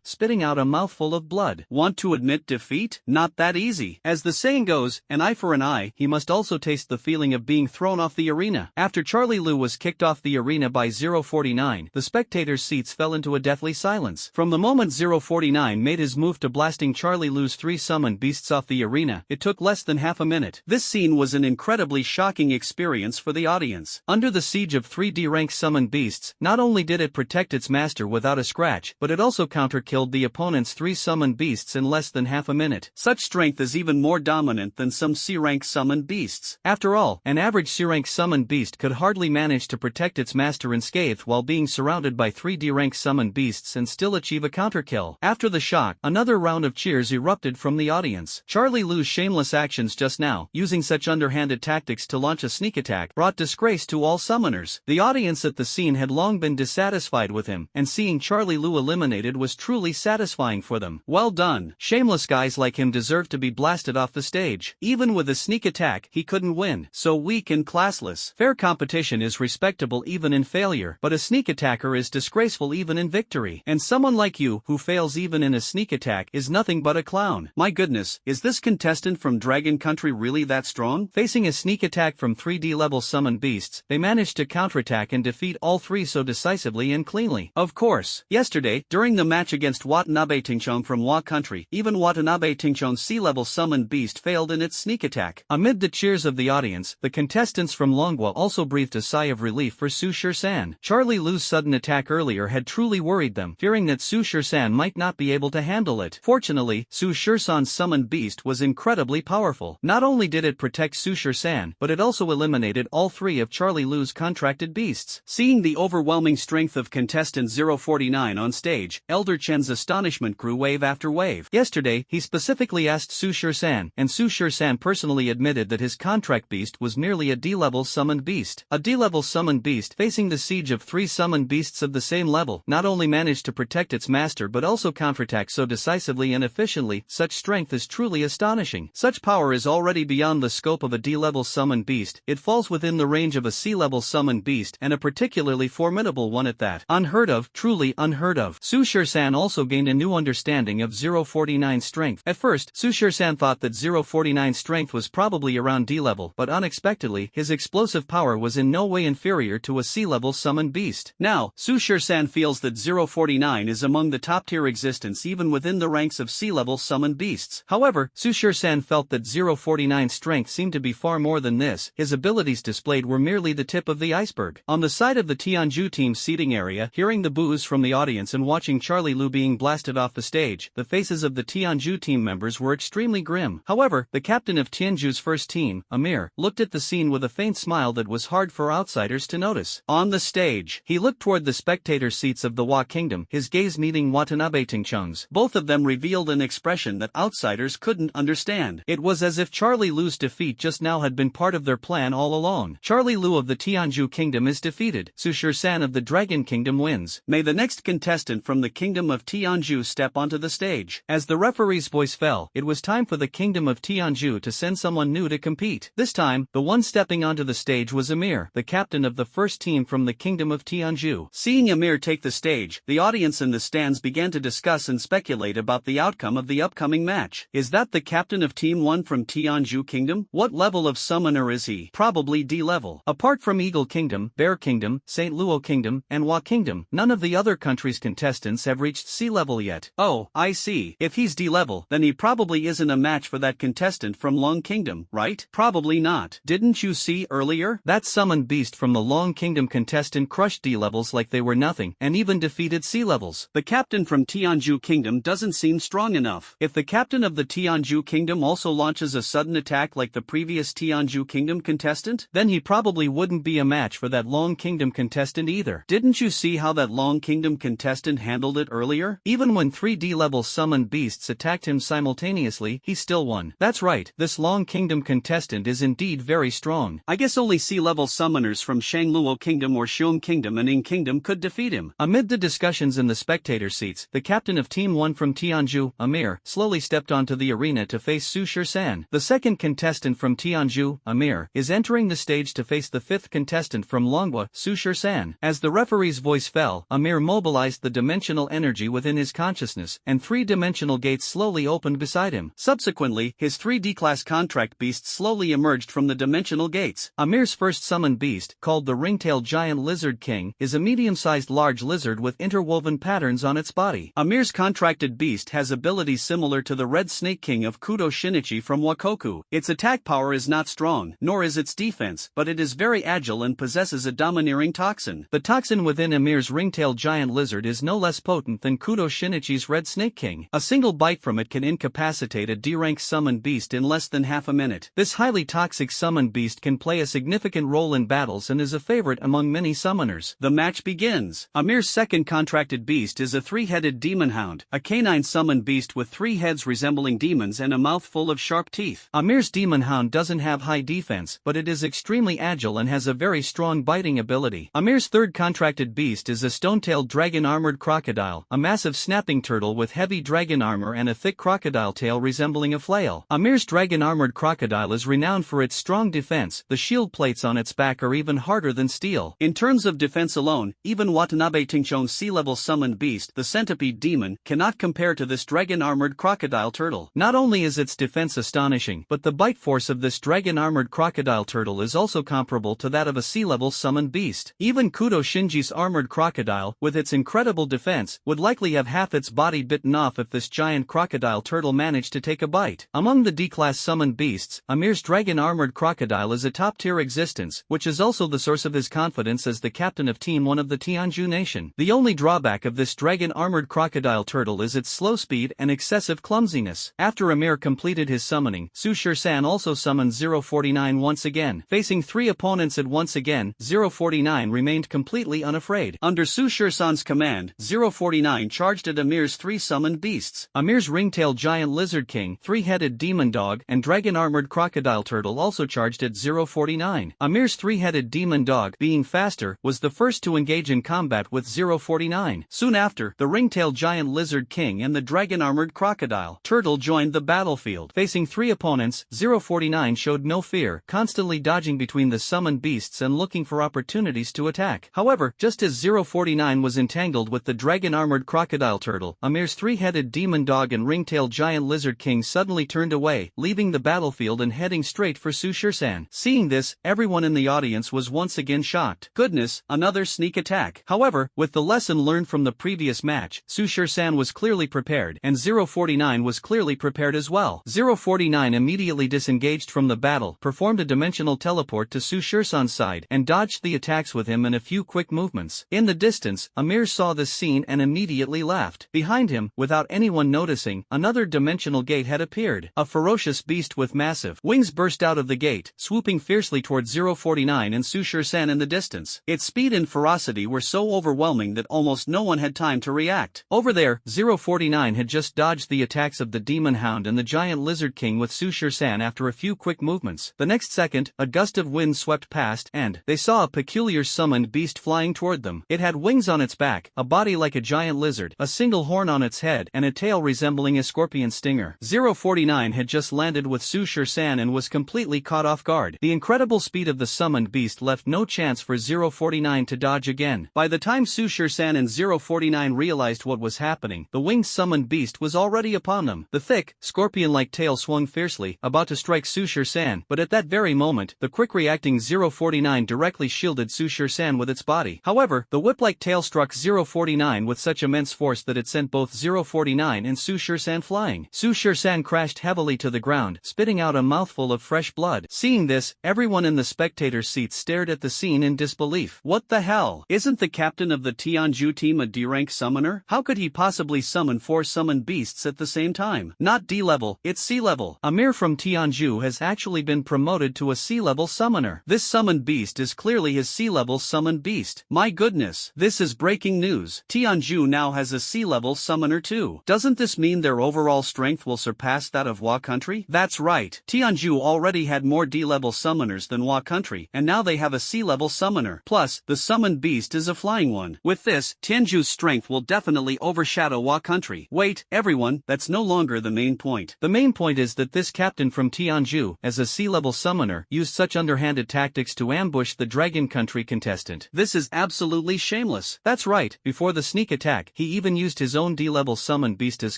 spitting out a mouthful of blood. Want to admit defeat? Not that easy. As the saying goes, an eye for an eye, he must also taste the feeling of being thrown off the arena. After Charlie Lu was kicked off the arena by 049, the spectators' seats fell into a deathly silence. From the moment 049 made his move to blasting Charlie Lu's 3 summoned beasts off the arena, it took less than half a minute. This scene was an incredibly shocking experience for the audience. Under the siege of 3D rank summoned beasts, not only did it protect its master without a scratch, but it also counter-killed the opponent's 3 summoned beasts in less than half a minute. Such strength is even more dominant than some C-rank summoned beasts. After all, an average C-rank summoned beast could hardly manage to protect its master unscathed while being surrounded by 3D rank summoned beasts and still achieve a counter-kill. After the shock, another round of cheers erupted from the audience. Charlie Lu's shameless actions just now, using such underhanded tactics to launch a sneak attack, brought disgrace to all summoners. The audience at the scene had long been dissatisfied with him, and seeing Charlie Lu eliminated was truly satisfying for them. Well done. Shameless guys like him deserve to be blasted off the stage. Even with a sneak attack, he couldn't win. So weak and classless. Fair competition is respectable even in failure, but a sneak attacker is disgraceful even in victory. And someone like you, who fails even in a sneak attack, is nothing but a clown. My goodness, is this contestant from Dragon Country really that strong? Facing a sneak attack from 3D level summoned beasts, they managed to counterattack and defeat all 3 so decisively and cleanly. Of course, yesterday, during the match against Watanabe Tingchong from Wa Country, even Watanabe Tingchong's C-level summoned beast failed in its sneak attack. Amid the cheers of the audience, the contestants from Longwa also breathed a sigh of relief for Su Shur-san. Charlie Lu's sudden attack earlier had truly worried them, fearing that Su Shur-san might not be able to handle it. Fortunately, Su Shur-san's summoned beast was incredibly powerful. Not only did it protect Su Shur-san, but it also eliminated all 3 of Charlie Lu's contracted beasts. Seeing the overwhelming strength of contestant 049 on stage, Elder Chen's astonishment grew wave after wave. Yesterday, he specifically asked Su Shur-san, and Su Shur-san personally admitted decided that his contract beast was merely a D-level summoned beast. A D-level summoned beast facing the siege of 3 summoned beasts of the same level not only managed to protect its master but also counterattack so decisively and efficiently. Such strength is truly astonishing. Such power is already beyond the scope of a D-level summoned beast. It falls within the range of a C-level summoned beast, and a particularly formidable one at that. Unheard of, truly unheard of. Su Shur-san also gained a new understanding of 049 strength. At first, Su Shur-san thought that 049 strength was probably around D-level, but unexpectedly, his explosive power was in no way inferior to a C-level summoned beast. Now, Su Shur-san feels that 049 is among the top-tier existence even within the ranks of C-level summoned beasts. However, Su Shur-san felt that 049 strength seemed to be far more than this. His abilities displayed were merely the tip of the iceberg. On the side of the Tianju team's seating area, hearing the boos from the audience and watching Charlie Lu being blasted off the stage, the faces of the Tianju team members were extremely grim. However, the captain of Tianju's first team, Amir, looked at the scene with a faint smile that was hard for outsiders to notice. On the stage, he looked toward the spectator seats of the Wa Kingdom, his gaze meeting Watanabe Tingchung's. Both of them revealed an expression that outsiders couldn't understand. It was as if Charlie Lu's defeat just now had been part of their plan all along. Charlie Lu of the Tianju Kingdom is defeated. Su Shur-san of the Dragon Kingdom wins. May the next contestant from the Kingdom of Tianju step onto the stage. As the referee's voice fell, it was time for the Kingdom of Tianju to send someone new to compete. This time, the one stepping onto the stage was Amir, the captain of the first team from the Kingdom of Tianju. Seeing Amir take the stage, the audience in the stands began to discuss and speculate about the outcome of the upcoming match. Is that the captain of Team 1 from Tianju Kingdom? What level of summoner is he? Probably D level. Apart from Eagle Kingdom, Bear Kingdom, St. Luo Kingdom, and Wa Kingdom, none of the other countries' contestants have reached C level yet. Oh, I see. If he's D level, then he probably isn't a match for that contestant from Long Kingdom, right? Probably not. Didn't you see earlier? That summoned beast from the Long Kingdom contestant crushed D levels like they were nothing, and even defeated C levels. The captain from Tianju Kingdom doesn't seem strong enough. If the captain of the Tianju Kingdom also launches a sudden attack like the previous Tianju Kingdom contestant, then he probably wouldn't be a match for that Long Kingdom contestant either. Didn't you see how that Long Kingdom contestant handled it earlier? Even when 3 D-level summoned beasts attacked him simultaneously, he still won. That's right, this Long Kingdom contestant is indeed very strong. I guess only C-level summoners from Shangluo Kingdom or Xiong Kingdom and Ing Kingdom could defeat him. Amid the discussions in the spectator seats, the captain of Team 1 from Tianju, Amir, slowly stepped onto the arena to face Su Shur-san. The second contestant from Tianju, Amir, is entering the stage to face the 5th contestant from Longwa, Su Shur-san. As the referee's voice fell, Amir mobilized the dimensional energy within his consciousness, and 3-dimensional gates slowly opened beside him. Subsequently, his 3D-class contract beast slowly emerged from the dimensional gates. Amir's first summoned beast, called the Ringtail Giant Lizard King, is a medium-sized large lizard with interwoven patterns on its body. Amir's contracted beast has abilities similar to the Red Snake King of Kudo Shinichi from Wakoku. Its attack power is not strong, nor is its defense, but it is very agile and possesses a domineering toxin. The toxin within Amir's Ringtail Giant Lizard is no less potent than Kudo Shinichi's Red Snake King. A single bite from it can incapacitate a D-rank summoned beast in less than half a minute. This highly toxic summoned beast can play a significant role in battles and is a favorite among many summoners. The match begins. Amir's second contracted beast is a 3-headed demon hound, a canine summoned beast with 3 heads resembling demons and a mouth full of sharp teeth. Amir's demon hound doesn't have high defense, but it is extremely agile and has a very strong biting ability. Amir's third contracted beast is a stone-tailed dragon-armored crocodile, a massive snapping turtle with heavy dragon armor and a thick crocodile tail resembling a flail. Amir's dragon-armored crocodile is renowned for its strong defense. The shield plates on its back are even harder than steel. In terms of defense alone, even Watanabe Tingchong's sea-level summoned beast, the centipede demon, cannot compare to this dragon-armored crocodile turtle. Not only is its defense astonishing, but the bite force of this dragon-armored crocodile turtle is also comparable to that of a sea-level summoned beast. Even Kudo Shinji's armored crocodile, with its incredible defense, would likely have half its body bitten off if this giant crocodile turtle managed to take a bite. Among the D-class summoned beasts, Amir's dragon-armored crocodile is a top-tier existence, which is also the source of his confidence as the captain of Team 1 of the Tianju nation. The only drawback of this dragon-armored crocodile turtle is its slow speed and excessive clumsiness. After Amir completed his summoning, Su Shur-san also summoned 049 once again. Facing 3 opponents at once again, 049 remained completely unafraid. Under Su Shur-san's command, 049 charged at Amir's 3 summoned beasts. Amir's ringtail giant lizard king, 3-headed demon dog, and dragon-armored crocodile turtle also charged at 049. Amir's three-headed demon dog, being faster, was the first to engage in combat with 049. Soon after, the ring-tailed giant lizard king and the dragon-armored crocodile turtle joined the battlefield. Facing three opponents, 049 showed no fear, constantly dodging between the summoned beasts and looking for opportunities to attack. However, just as 049 was entangled with the dragon-armored crocodile turtle, Amir's three-headed demon dog and ring-tailed giant lizard king suddenly turned away, leaving the battlefield and heading straight for Su Shirsan. Seeing this, everyone in the audience was once again shocked. Goodness, another sneak attack. However, with the lesson learned from the previous match, Su Shirsan was clearly prepared, and 049 was clearly prepared as well. 049 immediately disengaged from the battle, performed a dimensional teleport to Su Shirsan's side, and dodged the attacks with him in a few quick movements. In the distance, Amir saw this scene and immediately laughed. Behind him, without anyone noticing, another dimensional gate had appeared. A ferocious beast with massive wings burst out of the gate, swooping fiercely towards 049 and Su Shirsan in the distance. Its speed and ferocity were so overwhelming that almost no one had time to react. Over there, 049 had just dodged the attacks of the demon hound and the giant lizard king with Su Shirsan after a few quick movements. The next second, a gust of wind swept past, and they saw a peculiar summoned beast flying toward them. It had wings on its back, a body like a giant lizard, a single horn on its head, and a tail resembling a scorpion stinger. 049 had just landed with Su Shirsan and was completely caught off guard. The incredible speed of the summoned beast left no chance for 049 to dodge again. By the time Su Shirsan and 049 realized what was happening, the winged summoned beast was already upon them. The thick, scorpion-like tail swung fiercely, about to strike Su Shirsan, but at that very moment, the quick-reacting 049 directly shielded Su Shirsan with its body. However, the whip-like tail struck 049 with such immense force that it sent both 049 and Su Shirsan flying. Su Shirsan crashed heavily to the ground, spitting out a mouthful of fresh blood. Seeing this, everyone in the spectator's seats stared at the scene in disbelief. What the hell? Isn't the captain of the Tianju team a D-rank summoner? How could he possibly summon 4 summoned beasts at the same time? Not D-level, it's C-level. Amir from Tianju has actually been promoted to a C-level summoner. This summoned beast is clearly his C-level summoned beast. My goodness, this is breaking news. Tianju now has a C-level summoner too. Doesn't this mean their overall strength will surpass that of Hua country? That's right. Tianju already had more D-level summoners than Hua country, and now they have a C-level summoner. Plus, the summoned beast is a flying one. With this, Tianju's strength will definitely overshadow Hua country. Wait, everyone, that's no longer the main point. The main point is that this captain from Tianju, as a C-level summoner, used such underhanded tactics to ambush the Dragon Country contestant. This is absolutely shameless. That's right, before the sneak attack, he even used his own D-level summoned beast as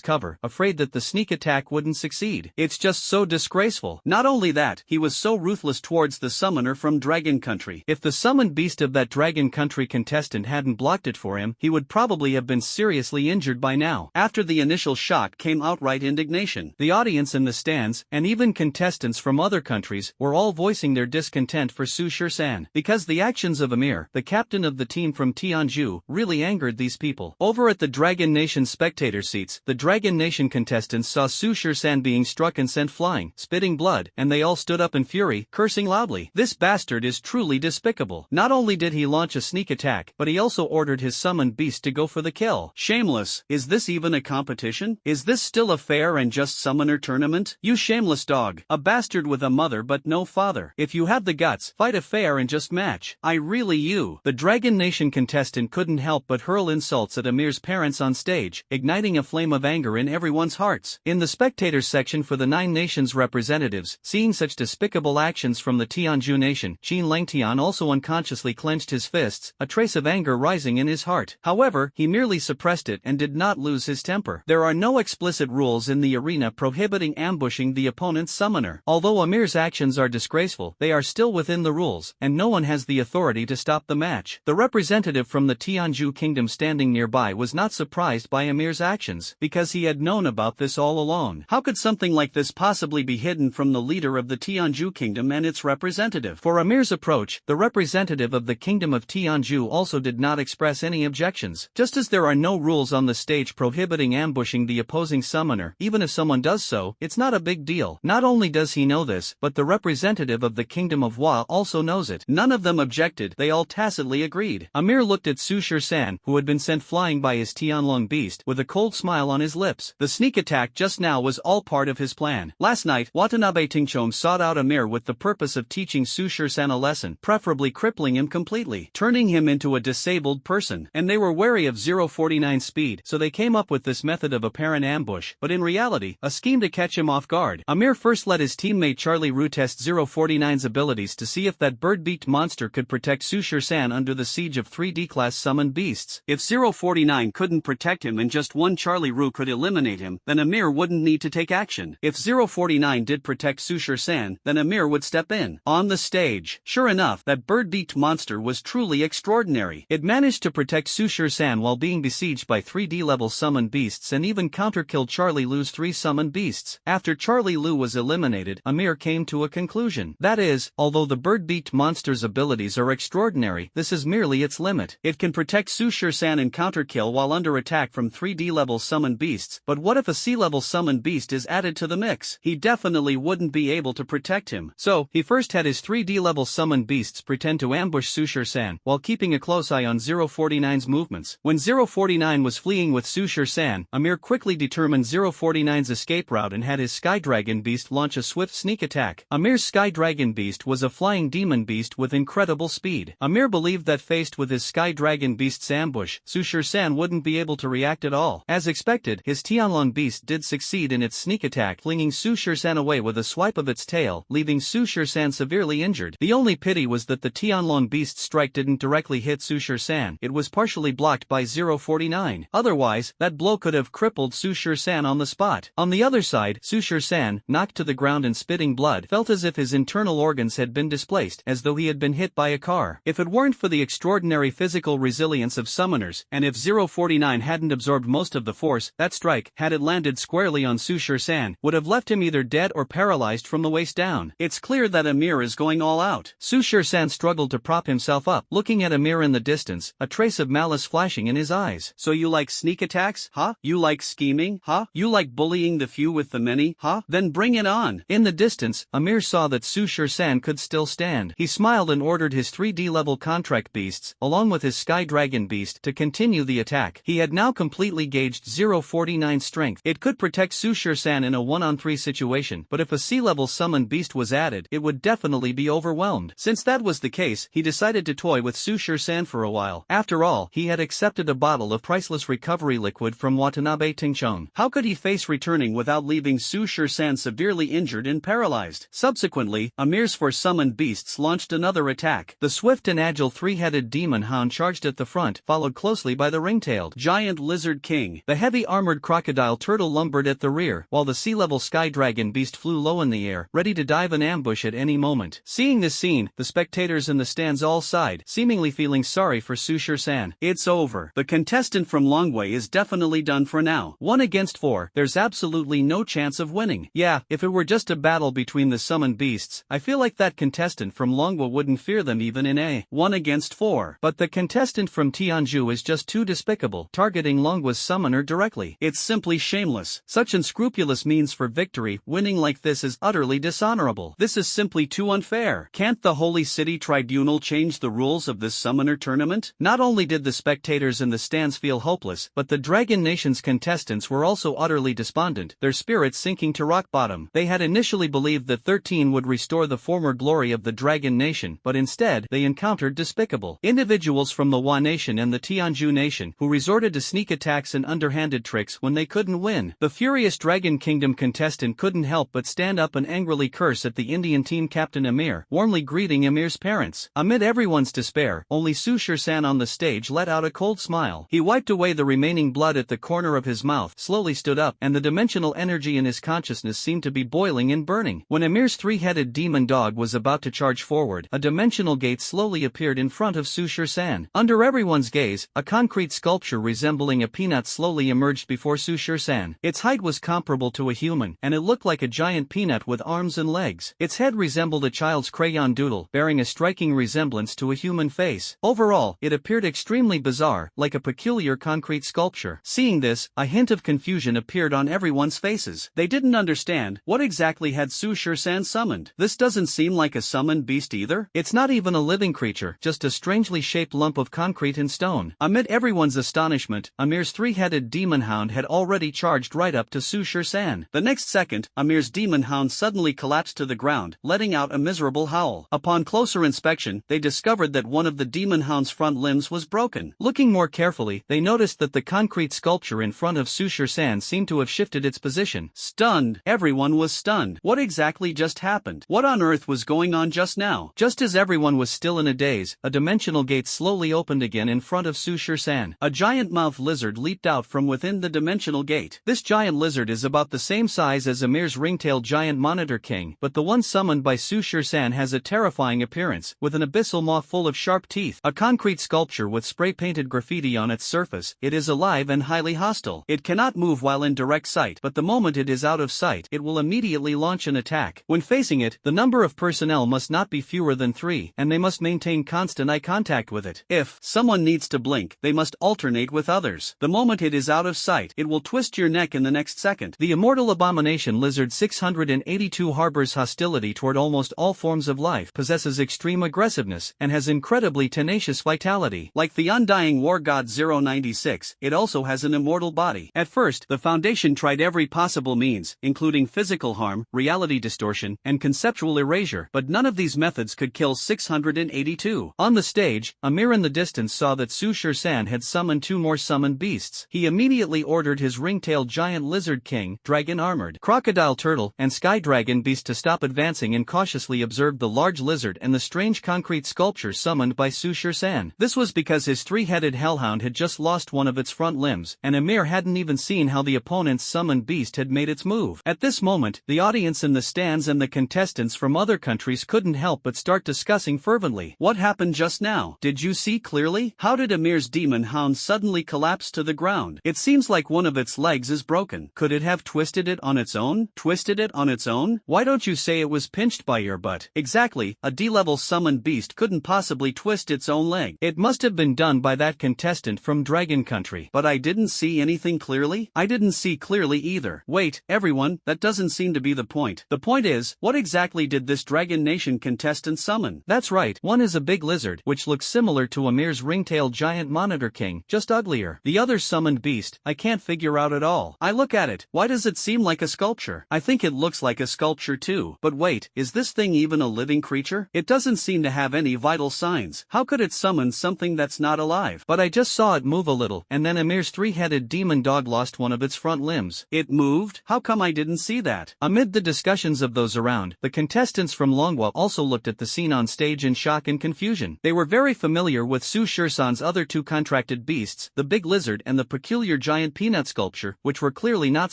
cover, afraid that the sneak attack wouldn't succeed. It's just so disgraceful. Not only that, he was so ruthless towards the summoner from Dragon Country. If the summoned beast of that Dragon Country contestant hadn't blocked it for him, he would probably have been seriously injured by now. After the initial shock came outright indignation. The audience in the stands, and even contestants from other countries, were all voicing their discontent for Su Shirsan, because the actions of Amir, the captain of the team from Tianju, really angered these people. Over at the Dragon Nation spectator seats, the Dragon Nation contestants saw Su Shirsan being struck and sent flying, spitting blood, and they all stood up in fury, cursing loudly. This bastard is truly despicable. Not only did he launch a sneak attack, but he also ordered his summoned beast to go for the kill. Shameless. Is this even a competition? Is this still a fair and just summoner tournament? You shameless dog. A bastard with a mother but no father. If you have the guts, fight a fair and just match. The Dragon Nation contestant couldn't help but hurl insults at Amir's parents on stage, igniting a flame of anger in everyone's hearts. In the spectators section for the 9 nations representatives, seeing such despicable actions from the Tianju nation, Qin Langtian also unconsciously clenched his fists, a trace of anger rising in his heart. However, he merely suppressed it and did not lose his temper. There are no explicit rules in the arena prohibiting ambushing the opponent's summoner. Although Amir's actions are disgraceful, they are still within the rules, and no one has the authority to stop the match. The representative from the Tianju kingdom standing nearby was not surprised by Amir's actions, because he had known about this all along. How could something like this possibly be hidden from the leader of the Tianju kingdom and its representative? For Amir's approach, the representative of the kingdom of Tianju also did not express any objections. Just as there are no rules on the stage prohibiting ambushing the opposing summoner, even if someone does so, it's not a big deal. Not only does he know this, but the representative of the kingdom of Hua also knows it. None of them objected, they all tacitly agreed. Amir looked at Su Shirsan, who had been sent flying by his Tianlong beast, with a cold smile on his lips. The sneak attack just now was all part of his plan. Last night, Watanabe Watanabe Tingchom sought out Amir with the purpose of teaching Su Shur-san a lesson, preferably crippling him completely, turning him into a disabled person. And they were wary of 049's speed, so they came up with this method of apparent ambush, but in reality, a scheme to catch him off guard. Amir first let his teammate Charlie Rue test 049's abilities to see if that bird-beaked monster could protect Su Shur-san under the siege of 3D-class summoned beasts. If 049 couldn't protect him and just one Charlie Rue could eliminate him, then Amir wouldn't need to take action. If 049 did protect Su Shur-san, then Amir would step in. On the stage, sure enough, that bird-beaked monster was truly extraordinary. It managed to protect Su Shur-san while being besieged by 3D-level summoned beasts and even counter-killed Charlie Lu's 3 summoned beasts. After Charlie Lu was eliminated, Amir came to a conclusion. That is, although the bird-beaked monster's abilities are extraordinary, this is merely its limit. It can protect Su Shur-san and counter-kill while under attack from 3D-level summoned beasts, but what if a C-level summoned beast is added to the mix? He definitely wouldn't be able to protect him. So, he first had his 3D-level summoned beasts pretend to ambush Su Shur-san, while keeping a close eye on 049's movements. When 049 was fleeing with Su Shur-san, Amir quickly determined 049's escape route and had his Sky Dragon Beast launch a swift sneak attack. Amir's Sky Dragon Beast was a flying demon beast with incredible speed. Amir believed that faced with his Sky Dragon Beast's ambush, Su Shur-san wouldn't be able to react at all. As expected, his Tianlong Beast did succeed in its sneak attack, flinging Su Shur-san away with a swipe of its tail, leaving Su Shur-san severely injured. The only pity was that the Tianlong Beast's strike didn't directly hit Su Shur-san. It was partially blocked by 049. Otherwise, that blow could have crippled Su Shur-san on the spot. On the other side, Su Shur-san, knocked to the ground and spitting blood, felt as if his internal organs had been displaced, as though he had been hit by a car. If it weren't for the extraordinary physical resilience of summoners, and if 049 hadn't absorbed most of the force, that strike, had it landed squarely on Su Shur-san, would have left him either dead or paralyzed from the waist down. It's clear that Amir is going all out. Su Shur-san struggled to prop himself up, looking at Amir in the distance, a trace of malice flashing in his eyes. So you like sneak attacks, huh? You like scheming, huh? You like bullying the few with the many, huh? Then bring it on. In the distance, Amir saw that Su Shur-san could still stand. He smiled and ordered his 3D-level contract beasts, along with his Sky Dragon Beast, to continue the attack. He had now completely gauged 049's strength. It could protect Su Shur-san in a 1-on-3 situation, but if a C-level summoned beast was added, it would definitely be overwhelmed. Since that was the case, he decided to toy with Su Shur-san for a while. After all, he had accepted a bottle of priceless recovery liquid from Watanabe Tingchon. How could he face returning without leaving Su Shur-san severely injured and paralyzed? Subsequently, Amir's 4 summoned beasts launched another attack. The swift and agile 3-headed demon hound charged at the front, followed closely by the ring-tailed giant lizard king. The heavy armored crocodile turtle lumbered at the rear, while the sea-level Sky Dragon Beast flew low in the air, ready to dive and ambush at any moment. Seeing this scene, the spectators in the stands all sighed, seemingly feeling sorry for Su Shur-san. It's over. The contestant from Longwei is definitely done for now. 1 against 4, there's absolutely no chance of winning. Yeah, if it were just a battle between the summoned beasts, I feel like that contestant from Longwa wouldn't fear them even in a 1 against 4. But the contestant from Tianju is just too despicable, targeting Longwa's summoner directly. It's simply shameless. Such unscrupulous means for victory, winning like this is utterly dishonorable. This is simply too unfair. Can't the Holy City Tribunal change the rules of this summoner tournament? Not only did the spectators in the stands feel hopeless, but the Dragon Nation's contestants were also utterly despondent, their spirits sinking to rock bottom. They had initially believed that 13 would restore the former glory of the Dragon Nation, but instead, they encountered despicable individuals from the Hua Nation and the Tianju Nation, who resorted to sneak attacks and underhanded tricks when they couldn't win. The furious Dragon Kingdom contestant couldn't help but stand up and angrily curse at the Indian team captain Amir, warmly greeting Amir's parents. Amid everyone's despair, only Su Shur-san on the stage let out a cold smile. He wiped away the remaining blood at the corner of his mouth, slowly stood up, and the dimensional energy in his consciousness seemed to be boiling and burning. When Amir's 3-headed demon dog was about to charge forward, a dimensional gate slowly appeared in front of Su Shur-san. Under everyone's gaze, a concrete sculpture resembling a peanut slowly emerged before Su Shur-san. Its height was comparable to a human, and it looked like a giant peanut with arms and legs. Its head resembled a child's crayon doodle, bearing a striking resemblance to a human face. Overall, it appeared extremely bizarre, like a peculiar concrete sculpture. Seeing this, a hint of confusion appeared on everyone's faces. They didn't understand, what exactly had Su Shur-san summoned? This doesn't seem like a summoned beast either. It's not even a living creature, just a strangely shaped lump of concrete and stone. Amid everyone's astonishment, Amir's 3-headed demon hound had already charged right up to Su Shur-san. The next second, Amir's demon demon hound suddenly collapsed to the ground, letting out a miserable howl. Upon closer inspection, they discovered that one of the demon hound's front limbs was broken. Looking more carefully, they noticed that the concrete sculpture in front of Su-Shur-san seemed to have shifted its position. Stunned, everyone was stunned. What exactly just happened? What on earth was going on just now? Just as everyone was still in a daze, a dimensional gate slowly opened again in front of Su-Shur-san. A giant-mouthed lizard leaped out from within the dimensional gate. This giant lizard is about the same size as Amir's ring-tailed giant monitor king, but the one summoned by Su-Shur-san has a terrifying appearance, with an abyssal maw full of sharp teeth. A concrete sculpture with spray-painted graffiti on its surface, it is alive and highly hostile. It cannot move while in direct sight, but the moment it is out of sight, it will immediately launch an attack. When facing it, the number of personnel must not be fewer than 3, and they must maintain constant eye contact with it. If someone needs to blink, they must alternate with others. The moment it is out of sight, it will twist your neck in the next second. The immortal abomination lizard 682 harbors hostility toward almost all forms of life, possesses extreme aggressiveness, and has incredibly tenacious vitality. Like the Undying war god 096, it also has an immortal body. At first, the Foundation tried every possible means, including physical harm, reality distortion, and conceptual erasure, but none of these methods could kill 682. On the stage, Amir in the distance saw that Su-Shur-san had summoned 2 more summoned beasts. He immediately ordered his ring-tailed giant lizard king, dragon-armored, crocodile turtle, and sky dragon beast to stop advancing and cautiously observed the large lizard and the strange concrete sculpture summoned by Su-Shur-san. This was because his 3-headed hellhound had just lost one of its front limbs, and Amir hadn't even seen how the opponent's summoned beast had made its move. At this moment, the audience in the stands and the contestants from other countries couldn't help but start discussing fervently. What happened just now? Did you see clearly? How did Amir's demon hound suddenly collapse to the ground? It seems like one of its legs is broken. Could it have twisted it on its own? Twisted it on its own? Why don't you say it was pinched by your butt? Exactly, a D-level summoned beast couldn't possibly twist its own leg. It must have been done by that contestant from Dragon Country. But I didn't see anything clearly? I didn't see clearly either. Wait, everyone, that doesn't seem to be the point. The point is, what exactly did this Dragon Nation contestant summon? That's right, one is a big lizard, which looks similar to Amir's ring-tailed giant monitor king, just uglier. The other summoned beast, I can't figure out at all. I look at it, why does it seem like a sculpture? I think it looks like a sculpture too. But wait, is this thing even a living creature? It doesn't seem to have any vital signs. How could it summon something that's not alive? But I just saw it move a little, and then Amir's 3-headed demon dog lost one of its front limbs. It moved? How come I didn't see that? Amid the discussions of those around, the contestants from Manhwa also looked at the scene on stage in shock and confusion. They were very familiar with Su-Shur-san's other 2 contracted beasts, the big lizard and the peculiar giant peanut sculpture, which were clearly not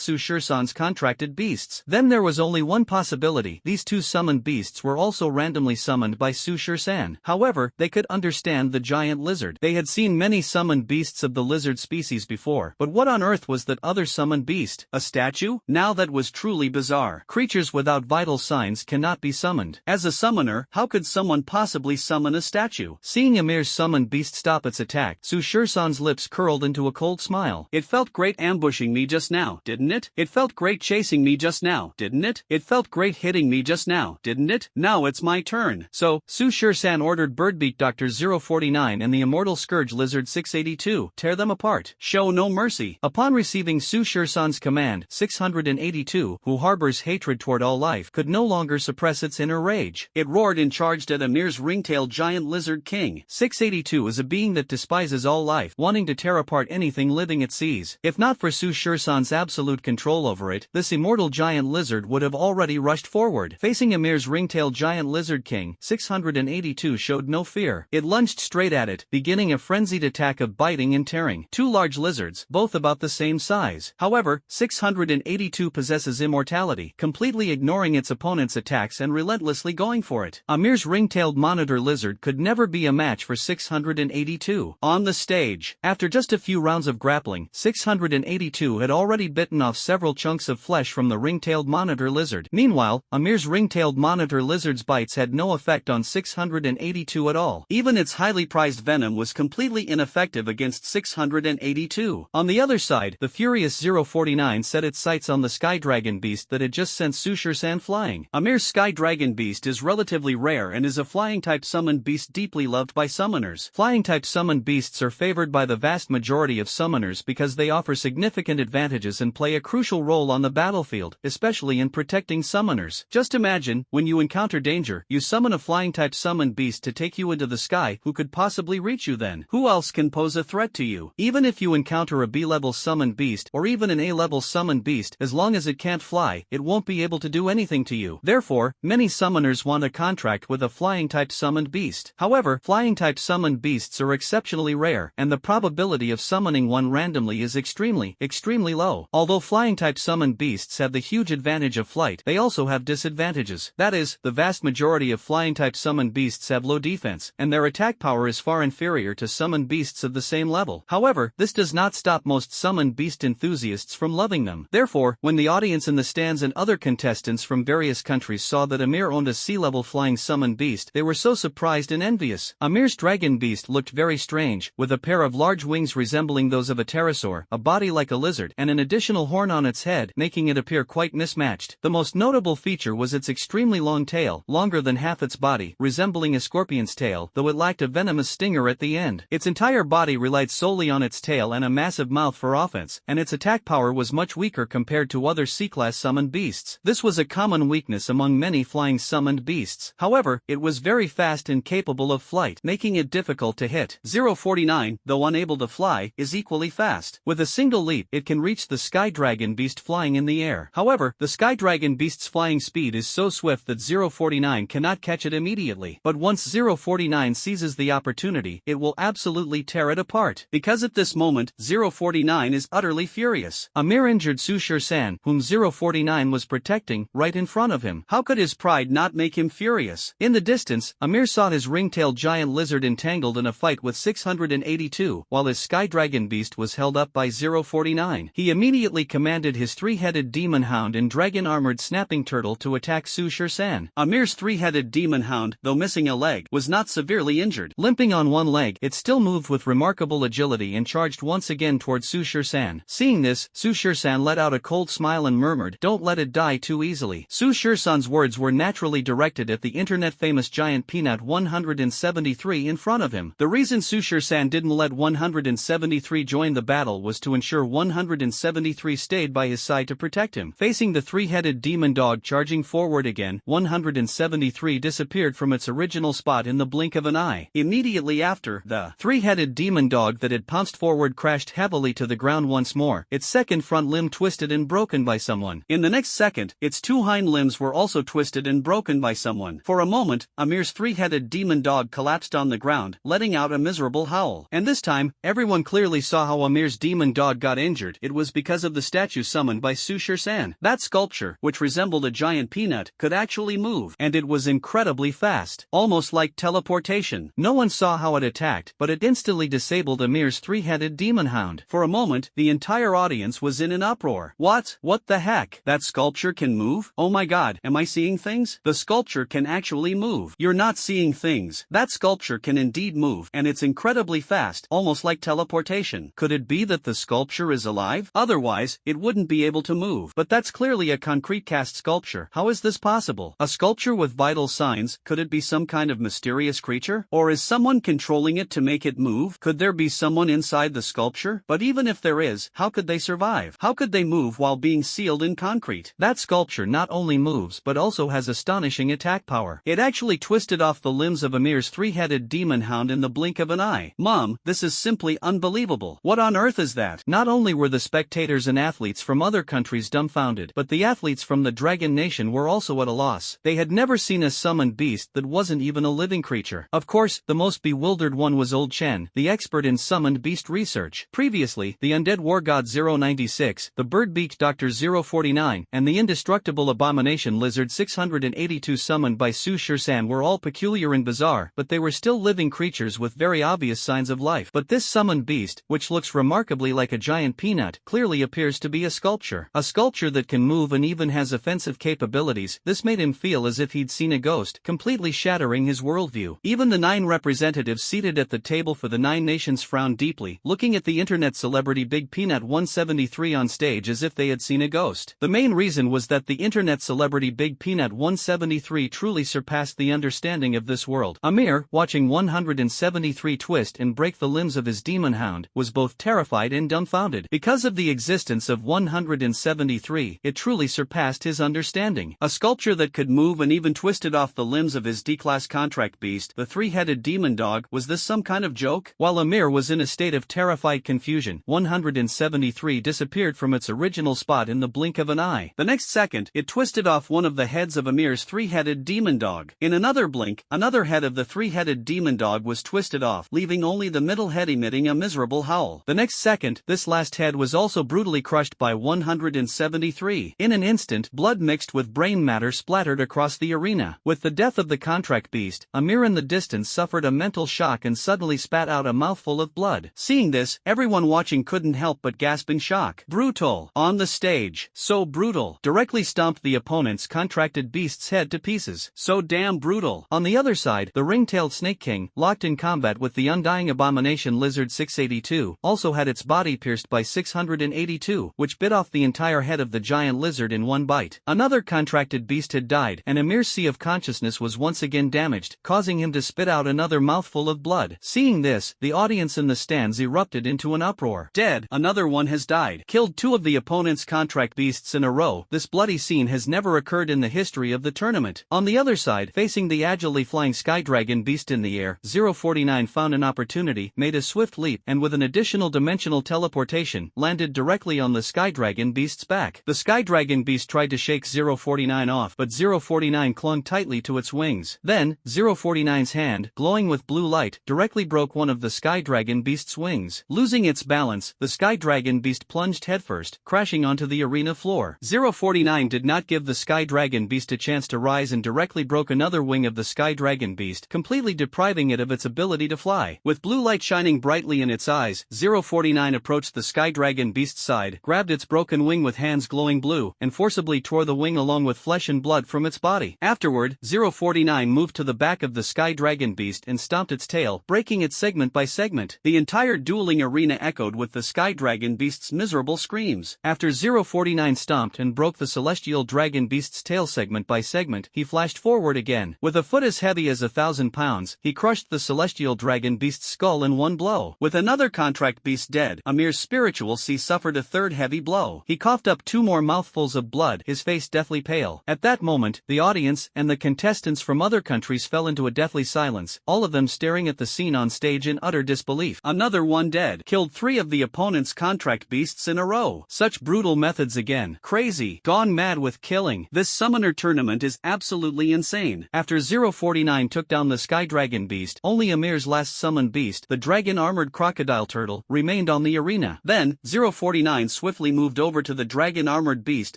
Su-Shur-san's contracted beasts. Then there was only one possibility: these 2 summoned beasts were also randomly summoned by Su-Shur-san. However, they could understand the giant lizard. They had seen many summoned beasts of the lizard species before, but what on earth was that other summoned beast? A statue? Now that was truly bizarre. Creatures without vital signs cannot be summoned. As a summoner, how could someone possibly summon a statue? Seeing Amir's summoned beast stop its attack, Su-Shur-san's lips curled into a cold smile. It felt great ambushing me just now, didn't it? It felt great chasing me just now, didn't it? It felt great hitting me just now, didn't it? Now it's my turn. So, Su-Shur-san ordered Birdbeak Dr. 049 and the Immortal Scourge Lizard 682, tear them apart. Show no mercy. Upon receiving Su-Shur-san's command, 682, who harbors hatred toward all life, could no longer suppress its inner rage. It roared and charged at Amir's ring-tailed giant lizard king. 682 is a being that despises all life, wanting to tear apart anything living it sees. If not for Su-Shur-san's absolute control over it, this immortal giant lizard would have already rushed forward. Facing Amir's ring-tailed giant lizard king, 682 showed no fear. It lunged straight at it, beginning a frenzied attack of biting and tearing. 2 large lizards, both about the same size. However, 682 possesses immortality, completely ignoring its opponent's attacks and relentlessly going for it. Amir's ring-tailed monitor lizard could never be a match for 682. On the stage, after just a few rounds of grappling, 682 had already bitten off several chunks of flesh from the ring-tailed monitor lizard. Meanwhile, Amir's ring-tailed monitor lizard's bites had no effect on 682 at all. Even its highly prized venom was completely ineffective against 682. On the other side, the furious 049 set its sights on the Sky Dragon beast that had just sent Su-Shur-san flying. Amir's Sky Dragon beast is relatively rare and is a flying-type summoned beast deeply loved by summoners. Flying-type summoned beasts are favored by the vast majority of summoners because they offer significant advantages and play a crucial role on the battlefield, especially especially in protecting summoners. Just imagine, when you encounter danger, you summon a flying-type summoned beast to take you into the sky. Who could possibly reach you then? Who else can pose a threat to you? Even if you encounter a B-level summoned beast or even an A-level summoned beast, as long as it can't fly, it won't be able to do anything to you. Therefore, many summoners want a contract with a flying-type summoned beast. However, flying-type summoned beasts are exceptionally rare, and the probability of summoning one randomly is extremely low. Although flying-type summoned beasts have the huge advantage of flight, they also have disadvantages. That is, the vast majority of flying-type summoned beasts have low defense, and their attack power is far inferior to summoned beasts of the same level. However, this does not stop most summoned beast enthusiasts from loving them. Therefore, when the audience in the stands and other contestants from various countries saw that Amir owned a sea-level flying summoned beast, they were so surprised and envious. Amir's dragon beast looked very strange, with a pair of large wings resembling those of a pterosaur, a body like a lizard, and an additional horn on its head, making it appear quite mismatched. The most notable feature was its extremely long tail, longer than half its body, resembling a scorpion's tail, though it lacked a venomous stinger at the end. Its entire body relied solely on its tail and a massive mouth for offense, and its attack power was much weaker compared to other C-class summoned beasts. This was a common weakness among many flying summoned beasts. However, it was very fast and capable of flight, making it difficult to hit. 049, though unable to fly, is equally fast. With a single leap, it can reach the Sky Dragon beast flying in the air. However, the Sky Dragon beast's flying speed is so swift that 049 cannot catch it immediately. But once 049 seizes the opportunity, it will absolutely tear it apart. Because at this moment, 049 is utterly furious. Amir injured Su Shur-san, whom 049 was protecting, right in front of him. How could his pride not make him furious? In the distance, Amir saw his ring-tailed giant lizard entangled in a fight with 682, while his Sky Dragon beast was held up by 049. He immediately commanded his three-headed demon hound and dragon-armored snapping turtle to attack Su Shur-san. Amir's three-headed demon hound, though missing a leg, was not severely injured. Limping on one leg, it still moved with remarkable agility and charged once again toward Su Shur-san. Seeing this, Su Shur-san let out a cold smile and murmured, "Don't let it die too easily." Su Shur-san's words were naturally directed at the internet-famous giant peanut 173 in front of him. The reason Su Shur-san didn't let 173 join the battle was to ensure 173 stayed by his side to protect him. Facing the three-headed demon dog charging forward again, 173 disappeared from its original spot in the blink of an eye. Immediately after, the three-headed demon dog that had pounced forward crashed heavily to the ground once more, its second front limb twisted and broken by someone. In the next second, its two hind limbs were also twisted and broken by someone. For a moment, Amir's three-headed demon dog collapsed on the ground, letting out a miserable howl. And this time, everyone clearly saw how Amir's demon dog got injured. It was because of the statue summoned by Su Shur-san. That sculpture, which resembled a giant peanut, could actually move, and it was incredibly fast, almost like teleportation. No one saw how it attacked, but it instantly disabled Amir's three-headed demon hound. For a moment, the entire audience was in an uproar. What the heck? That sculpture can move? Oh my god, am I seeing things? The sculpture can actually move. You're not seeing things. That sculpture can indeed move, and it's incredibly fast, almost like teleportation. Could it be that the sculpture is alive? Otherwise, it wouldn't be able to move. But that's clearly a concrete cast sculpture. How is this possible? A sculpture with vital signs? Could it be some kind of mysterious creature? Or is someone controlling it to make it move? Could there be someone inside the sculpture? But even if there is, how could they survive? How could they move while being sealed in concrete? That sculpture not only moves but also has astonishing attack power. It actually twisted off the limbs of Amir's three-headed demon hound in the blink of an eye. Mom, this is simply unbelievable. What on earth is that? Not only were the spectators and athletes from other countries dumbfounded, but the athletes from the Dragon Nation were also at a loss. They had never seen a summoned beast that wasn't even a living creature. Of course, the most bewildered one was Old Chen, the expert in summoned beast research. Previously, the undead war god 096, the bird-beaked Dr. 049, and the indestructible abomination lizard 682 summoned by Su Shur-san were all peculiar and bizarre, but they were still living creatures with very obvious signs of life. But this summoned beast, which looks remarkably like a giant peanut, clearly appears to be a sculpture. A sculpture that can move and even has offensive capabilities. This made him feel as if he'd seen a ghost, completely shattering his worldview. Even the 9 representatives seated at the table for the 9 nations frowned deeply, looking at the internet celebrity Big Peanut 173 on stage as if they had seen a ghost. The main reason was that the internet celebrity Big Peanut 173 truly surpassed the understanding of this world. Amir, watching 173 twist and break the limbs of his demon hound, was both terrified and dumbfounded. Because of the existence of 173, it truly truly surpassed his understanding. A sculpture that could move and even twisted off the limbs of his D-class contract beast, the three-headed demon dog. Was this some kind of joke? While Amir was in a state of terrified confusion, 173 disappeared from its original spot in the blink of an eye. The next second, it twisted off one of the heads of Amir's three-headed demon dog. In another blink, another head of the three-headed demon dog was twisted off, leaving only the middle head emitting a miserable howl. The next second, this last head was also brutally crushed by 173. In an instant, blood mixed with brain matter splattered across the arena. With the death of the contract beast, Amir in the distance suffered a mental shock and suddenly spat out a mouthful of blood. Seeing this, everyone watching couldn't help but gasp in shock. Brutal. On the stage. So brutal. Directly stomped the opponent's contracted beast's head to pieces. So damn brutal. On the other side, the ring-tailed Snake King, locked in combat with the Undying abomination Lizard 682, also had its body pierced by 682, which bit off the entire head of the giant lizard in one bite. Another contracted beast had died, and Amir's sea of consciousness was once again damaged, causing him to spit out another mouthful of blood. Seeing this, the audience in the stands erupted into an uproar. Dead. Another one has died. Killed two of the opponent's contract beasts in a row. This bloody scene has never occurred in the history of the tournament. On the other side, facing the agilely flying Sky Dragon beast in the air, 049 found an opportunity, made a swift leap, and with an additional dimensional teleportation, landed directly on the Sky Dragon beast's back. The Sky Dragon beast tried to shake 049 off, but 049 clung tightly to its wings. Then, 049's hand, glowing with blue light, directly broke one of the Sky Dragon beast's wings. Losing its balance, the Sky Dragon beast plunged headfirst, crashing onto the arena floor. 049 did not give the Sky Dragon beast a chance to rise and directly broke another wing of the Sky Dragon beast, completely depriving it of its ability to fly. With blue light shining brightly in its eyes, 049 approached the Sky Dragon beast's side, grabbed its broken wing with hands glowing blue, and forcibly tore the wing along with flesh and blood from its body. Afterward, 049 moved to the back of the Sky Dragon beast and stomped its tail, breaking it segment by segment. The entire dueling arena echoed with the Sky Dragon beast's miserable screams. After 049 stomped and broke the Celestial Dragon beast's tail segment by segment, he flashed forward again. With a foot as heavy as 1,000 pounds, he crushed the Celestial Dragon beast's skull in one blow. With another contract beast dead, Amir's spiritual sea suffered a third heavy blow. He coughed up two more mouthfuls of blood, his face deathly pale. At that moment, the audience and the contestants from other countries fell into a deathly silence, all of them staring at the scene on stage in utter disbelief. Another one dead. Killed three of the opponent's contract beasts in a row. Such brutal methods again. Crazy. Gone mad with killing. This summoner tournament is absolutely insane. After 049 took down the Sky Dragon beast, only Amir's last summoned beast, the dragon-armored crocodile turtle, remained on the arena. Then, 049 swiftly moved over to the dragon-armored beast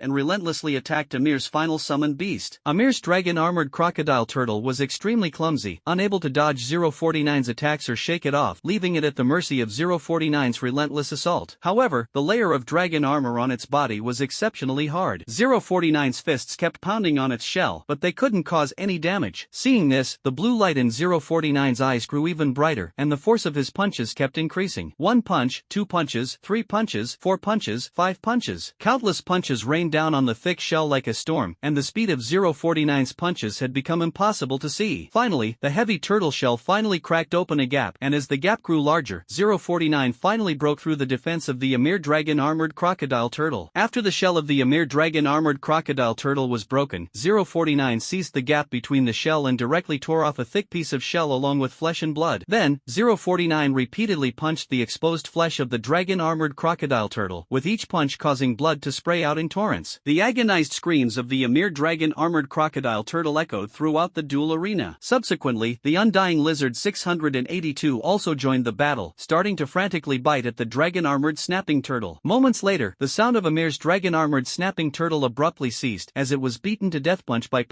and relentlessly attacked Amir's final summoned beast. Amir's dragon-armored crocodile turtle was extremely clumsy, unable to dodge 049's attacks or shake it off, leaving it at the mercy of 049's relentless assault. However, the layer of dragon armor on its body was exceptionally hard. 049's fists kept pounding on its shell, but they couldn't cause any damage. Seeing this, the blue light in 049's eyes grew even brighter, and the force of his punches kept increasing. 1 punch, 2 punches, 3 punches, 4 punches, 5 punches. Countless punches rained down on the thick shell like a storm, and the speed of 049's punches had become impossible to see. Finally, the heavy turtle shell finally cracked open a gap, and as the gap grew larger, 049 finally broke through the defense of the Amir dragon-armored crocodile turtle. After the shell of the Amir dragon-armored crocodile turtle was broken, 049 seized the gap between the shell and directly tore off a thick piece of shell along with flesh and blood. Then, 049 repeatedly punched the exposed flesh of the dragon-armored crocodile turtle, with each punch causing blood to spray out in torrents. The agonized screams of the Amir dragon-armored crocodile turtle echoed throughout the duel arena. Subsequently, the Undying Lizard 682 also joined the battle, starting to frantically bite at the dragon-armored snapping turtle. Moments later, the sound of Amir's dragon-armored snapping turtle abruptly ceased, as it was beaten to death punch by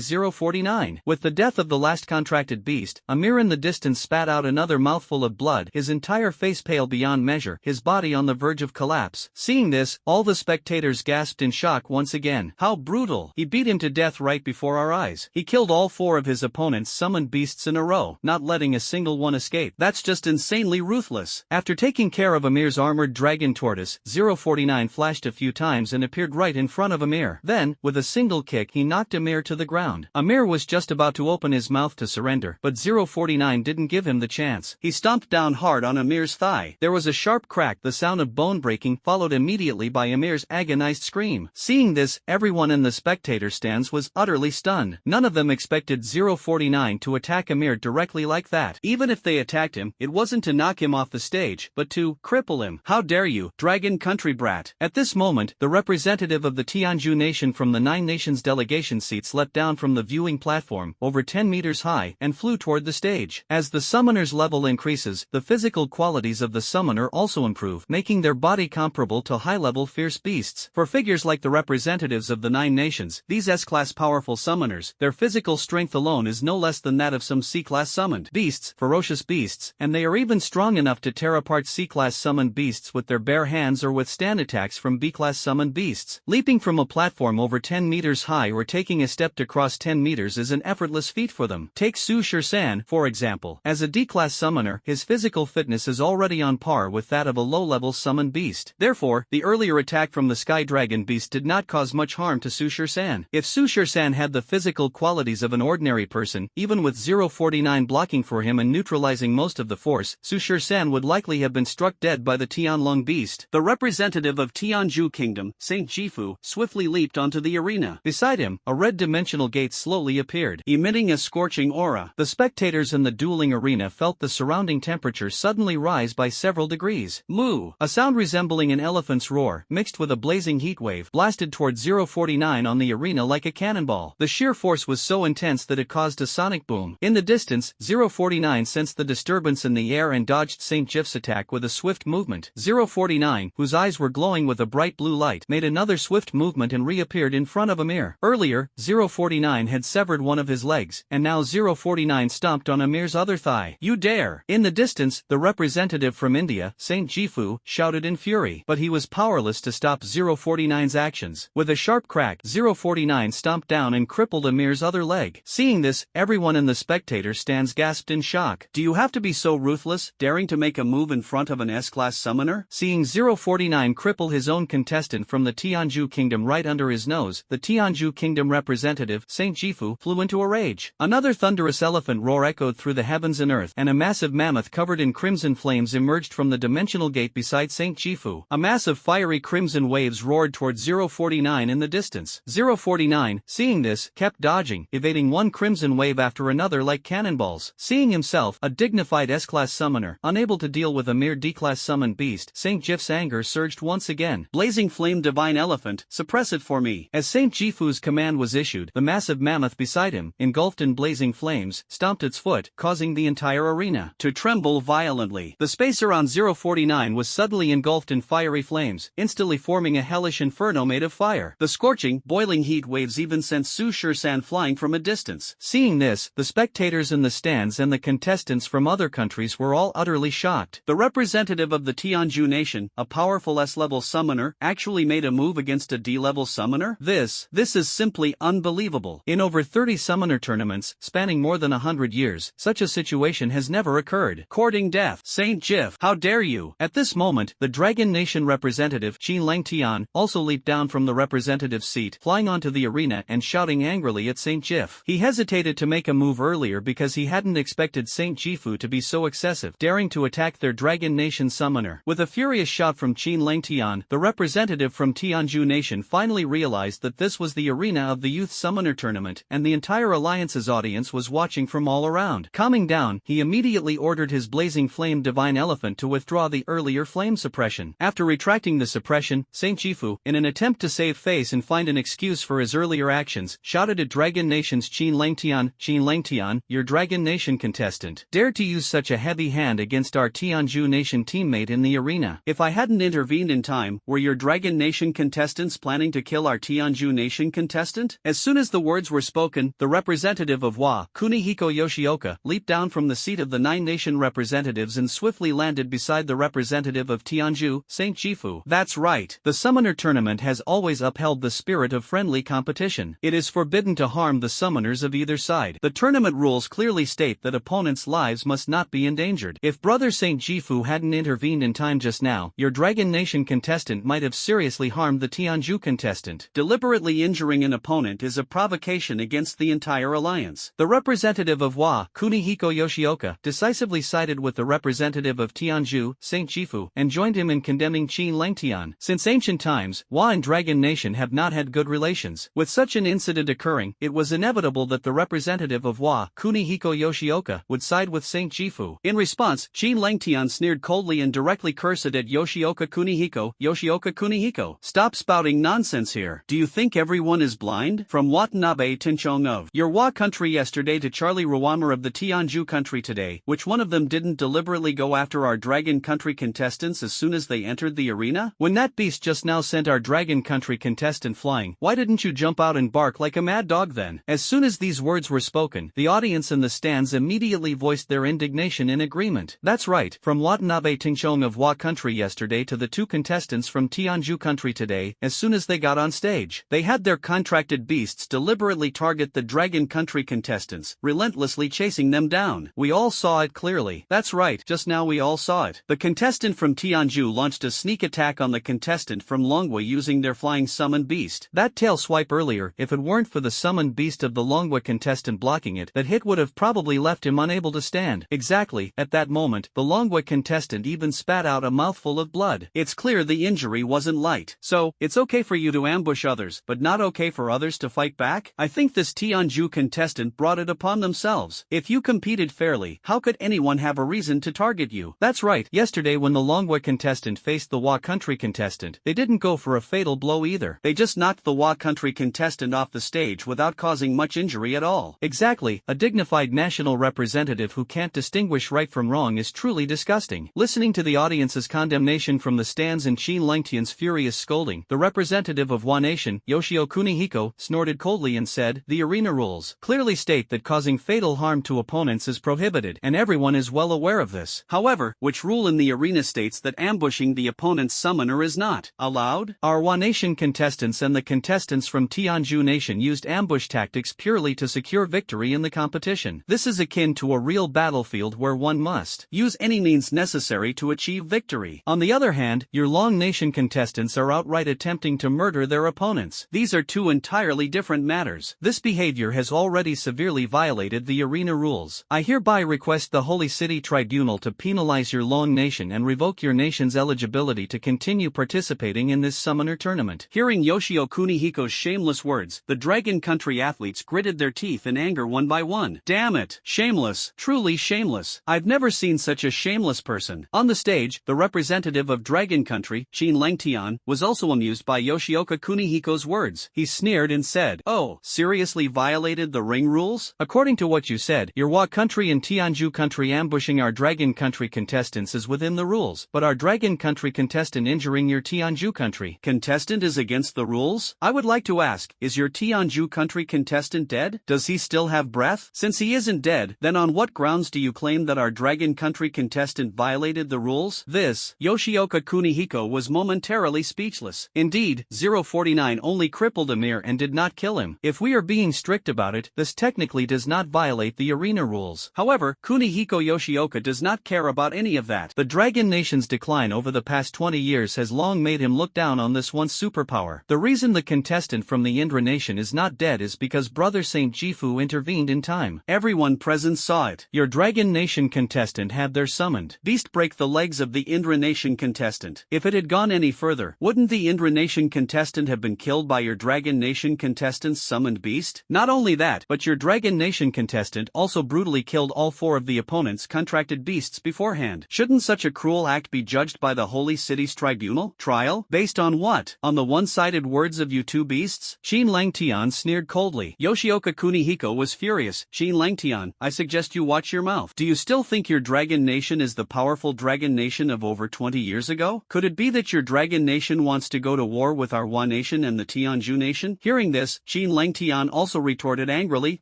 049. With the death of the last contracted beast, Amir in the distance spat out another mouthful of blood, his entire face pale beyond measure, his body on the verge of collapse. Seeing this, all the spectators gasped in shock once again. How brutal! He beat him to death right before our eyes. He killed all 4 of his opponent's summoned beasts in a row, not letting a single one escape. That's just insanely ruthless. After taking care of Amir's armored dragon tortoise, 049 flashed a few times and appeared right in front of Amir. Then, with a single kick, he knocked Amir to the ground. Amir was just about to open his mouth to surrender, but 049 didn't give him the chance. He stomped down hard on Amir's thigh. There was a sharp crack, the sound of bone breaking, followed immediately by Amir's agonized screams. team. Seeing this, everyone in the spectator stands was utterly stunned. None of them expected 049 to attack Amir directly like that. Even if they attacked him, it wasn't to knock him off the stage, but to cripple him. How dare you, dragon country brat. At this moment, the representative of the Tianju nation from the Nine Nations delegation seats leapt down from the viewing platform, over 10 meters high, and flew toward the stage. As the summoner's level increases, the physical qualities of the summoner also improve, making their body comparable to high-level fierce beasts. For figures like the representatives of the Nine Nations, these S-class powerful summoners, their physical strength alone is no less than that of some C-class summoned beasts, ferocious beasts, and they are even strong enough to tear apart C-class summoned beasts with their bare hands or withstand attacks from B-class summoned beasts. Leaping from a platform over 10 meters high or taking a step to cross 10 meters is an effortless feat for them. Take Su Shirsan, for example. As a D-class summoner, his physical fitness is already on par with that of a low-level summoned beast. Therefore, the earlier attack from the Sky Dragon beast did not cause much harm to Su Shirsan. If Su Shirsan had the physical qualities of an ordinary person, even with 049 blocking for him and neutralizing most of the force, Su Shirsan would likely have been struck dead by the Tianlong beast. The representative of Tianju Kingdom, Saint Jifu, swiftly leaped onto the arena. Beside him, a red dimensional gate slowly appeared, emitting a scorching aura. The spectators in the dueling arena felt the surrounding temperature suddenly rise by several degrees. Moo! A sound resembling an elephant's roar, mixed with a blazing heat wave, blasted toward 049 on the arena like a cannonball. The sheer force was so intense that it caused a sonic boom. In the distance, 049 sensed the disturbance in the air and dodged Saint Jif's attack with a swift movement. 049, whose eyes were glowing with a bright blue light, made another swift movement and reappeared in front of Amir. Earlier, 049 had severed one of his legs, and now 049 stomped on Amir's other thigh. You dare! In the distance, the representative from India, Saint Jifu, shouted in fury, but he was powerless to stop 049's actions. With a sharp crack, 049 stomped down and crippled Amir's other leg. Seeing this, everyone in the spectator stands gasped in shock. Do you have to be so ruthless, daring to make a move in front of an S-class summoner? Seeing 049 cripple his own contestant from the Tianju Kingdom right under his nose, the Tianju Kingdom representative, Saint Jifu, flew into a rage. Another thunderous elephant roar echoed through the heavens and earth, and a massive mammoth covered in crimson flames emerged from the dimensional gate beside Saint Jifu. A mass of fiery crimson waves roared toward 049 in the distance. 049, seeing this, kept dodging, evading one crimson wave after another like cannonballs. Seeing himself, a dignified S-class summoner, unable to deal with a mere D-class summoned beast, Saint Jif's anger surged once again. Blazing flame divine elephant, suppress it for me. As Saint Jifu's command was issued, the massive mammoth beside him, engulfed in blazing flames, stomped its foot, causing the entire arena to tremble violently. The space around 049 was suddenly engulfed in fiery flames, instantly forming a hellish inferno made of fire. The scorching, boiling heat waves even sent Su Shirsan flying from a distance. Seeing this, the spectators in the stands and the contestants from other countries were all utterly shocked. The representative of the Tianju nation, a powerful S-level summoner, actually made a move against a D-level summoner? This is simply unbelievable. In over 30 summoner tournaments, spanning more than 100 years, such a situation has never occurred. Courting death. Saint Jif, how dare you! At this moment, the Dragon Nation representative, Qin Langtian, also leaped down from the representative's seat, flying onto the arena and shouting angrily at Saint Jif. He hesitated to make a move earlier because he hadn't expected Saint Jifu to be so excessive, daring to attack their Dragon Nation summoner. With a furious shout from Qin Langtian, the representative from Tianju Nation finally realized that this was the arena of the Youth Summoner Tournament, and the entire Alliance's audience was watching from all around. Calming down, he immediately ordered his blazing flame divine elephant to withdraw the earlier flame suppression. After retracting the suppression, Saint Jifu, in an attempt to save face and find an excuse for his earlier actions, shouted at Dragon Nation's Qin Langtian, your Dragon Nation contestant, dared to use such a heavy hand against our Tianju Nation teammate in the arena. If I hadn't intervened in time, were your Dragon Nation contestants planning to kill our Tianju Nation contestant? As soon as the words were spoken, the representative of Wa, Kunihiko Yoshioka, leaped down from the seat of the Nine Nation representatives and swiftly landed beside the representative of Tianju, Saint Jifu. That's right. The Summoner Tournament has always upheld the spirit of friendly competition. It is forbidden to harm the summoners of either side. The tournament rules clearly state that opponents' lives must not be endangered. If Brother Saint Jifu hadn't intervened in time just now, your Dragon Nation contestant might have seriously harmed the Tianju contestant. Deliberately injuring an opponent is a provocation against the entire alliance. The representative of Wa, Kunihiko Yoshioka, decisively sided with the representative of Tianju, Saint Jifu, and joined him in condemning Qin Langtian. Since ancient times, Wa Wa and Dragon Nation have not had good relations. With such an incident occurring, it was inevitable that the representative of Wa, Kunihiko Yoshioka, would side with Saint Jifu. In response, Qin Lengtian sneered coldly and directly cursed at Yoshioka Kunihiko. Yoshioka Kunihiko, stop spouting nonsense here. Do you think everyone is blind? From Watanabe Tinchong of your Wa country yesterday to Charlie Ruwamer of the Tianju country today, which one of them didn't deliberately go after our Dragon Country contestants as soon as they entered the arena? When that beast just now sent our Dragon Country contestant flying, why didn't you jump out and bark like a mad dog then? As soon as these words were spoken, the audience in the stands immediately voiced their indignation in agreement. That's right, from Watanabe Tingchong of Wa country yesterday to the two contestants from Tianju country today, as soon as they got on stage, they had their contracted beasts deliberately target the Dragon Country contestants, relentlessly chasing them down. We all saw it clearly. That's right, just now we all saw it. The contestant from Tianju launched a sneak attack on the contestant from Longwa using their flying summoned beast. That tail swipe earlier, if it weren't for the summoned beast of the Longwa contestant blocking it, that hit would have probably left him unable to stand. Exactly, at that moment, the Longwa contestant even spat out a mouthful of blood. It's clear the injury wasn't light. So, it's okay for you to ambush others, but not okay for others to fight back? I think this Tianju contestant brought it upon themselves. If you competed fairly, how could anyone have a reason to target you? That's right, yesterday when the Longwa contestant faced the Wa country contestant, they didn't go for a fatal blow either. They just knocked the Wa country contestant off the stage without causing much injury at all. Exactly, a dignified national representative who can't distinguish right from wrong is truly disgusting. Listening to the audience's condemnation from the stands and Qin Lengtian's furious scolding, the representative of Wa Nation, Yoshio Kunihiko, snorted coldly and said, "The arena rules clearly state that causing fatal harm to opponents is prohibited, and everyone is well aware of this. However, which rule in the arena states that ambushing the opponent's summoner is not allowed? Our Wa Nation contestants and the contestants from Tianju Nation used ambush tactics purely to secure victory in the competition. This is akin to a real battlefield where one must use any means necessary to achieve victory. On the other hand, your Long Nation contestants are outright attempting to murder their opponents. These are two entirely different matters. This behavior has already severely violated the arena rules. I hereby request the Holy City Tribunal to penalize your Long Nation and revoke your nation's eligibility to continue participating in this summoner tournament." Hearing Yoshio Kunihiko's shameless words, the Dragon Country athletes gritted their teeth in anger one by one. Damn it! Shameless. Truly shameless. I've never seen such a shameless person. On the stage, the representative of Dragon Country, Qin Lengtian, was also amused by Yoshioka Kunihiko's words. He sneered and said, "Oh, seriously violated the ring rules? According to what you said, your Wa country and Tianju country ambushing our Dragon Country contestants is within the rules, but our Dragon Country contestant injuring your Tianju country contestant is against the rules? I would like to ask, is your Tianju country contestant dead? Does he still have breath? Since he isn't dead, then on what grounds do you claim that our Dragon Country contestant violated the rules?" This, Yoshioka Kunihiko was momentarily speechless. Indeed, 049 only crippled Amir and did not kill him. If we are being strict about it, this technically does not violate the arena rules. However, Kunihiko Yoshioka does not care about any of that. The Dragon Nation's decline over the past 20 years has long made him look down on this once superpower. The reason the contestant from the Indra Nation is not dead is because Brother Saint Jifu intervened in time. Everyone present saw it. Your Dragon Nation contestant had their summoned beast break the legs of the Indra Nation contestant. If it had gone any further, wouldn't the Indra Nation contestant have been killed by your Dragon Nation contestant's summoned beast? Not only that, but your Dragon Nation contestant also brutally killed all four of the opponent's contracted beasts beforehand. Shouldn't such a cruel act be judged by the Holy City's tribunal? Trial? Based on what? On the one-sided words of you two beasts? Qin Lengtian sneered coldly. Yoshioka Kunihiko was furious. Qin Lengtian, I suggest you watch your mouth. Do you still think your Dragon Nation is the powerful Dragon Nation of over 20 years ago? Could it be that your Dragon Nation wants to go to war with our Wa Nation and the Tianju Nation? Hearing this, Qin Lengtian also retorted angrily,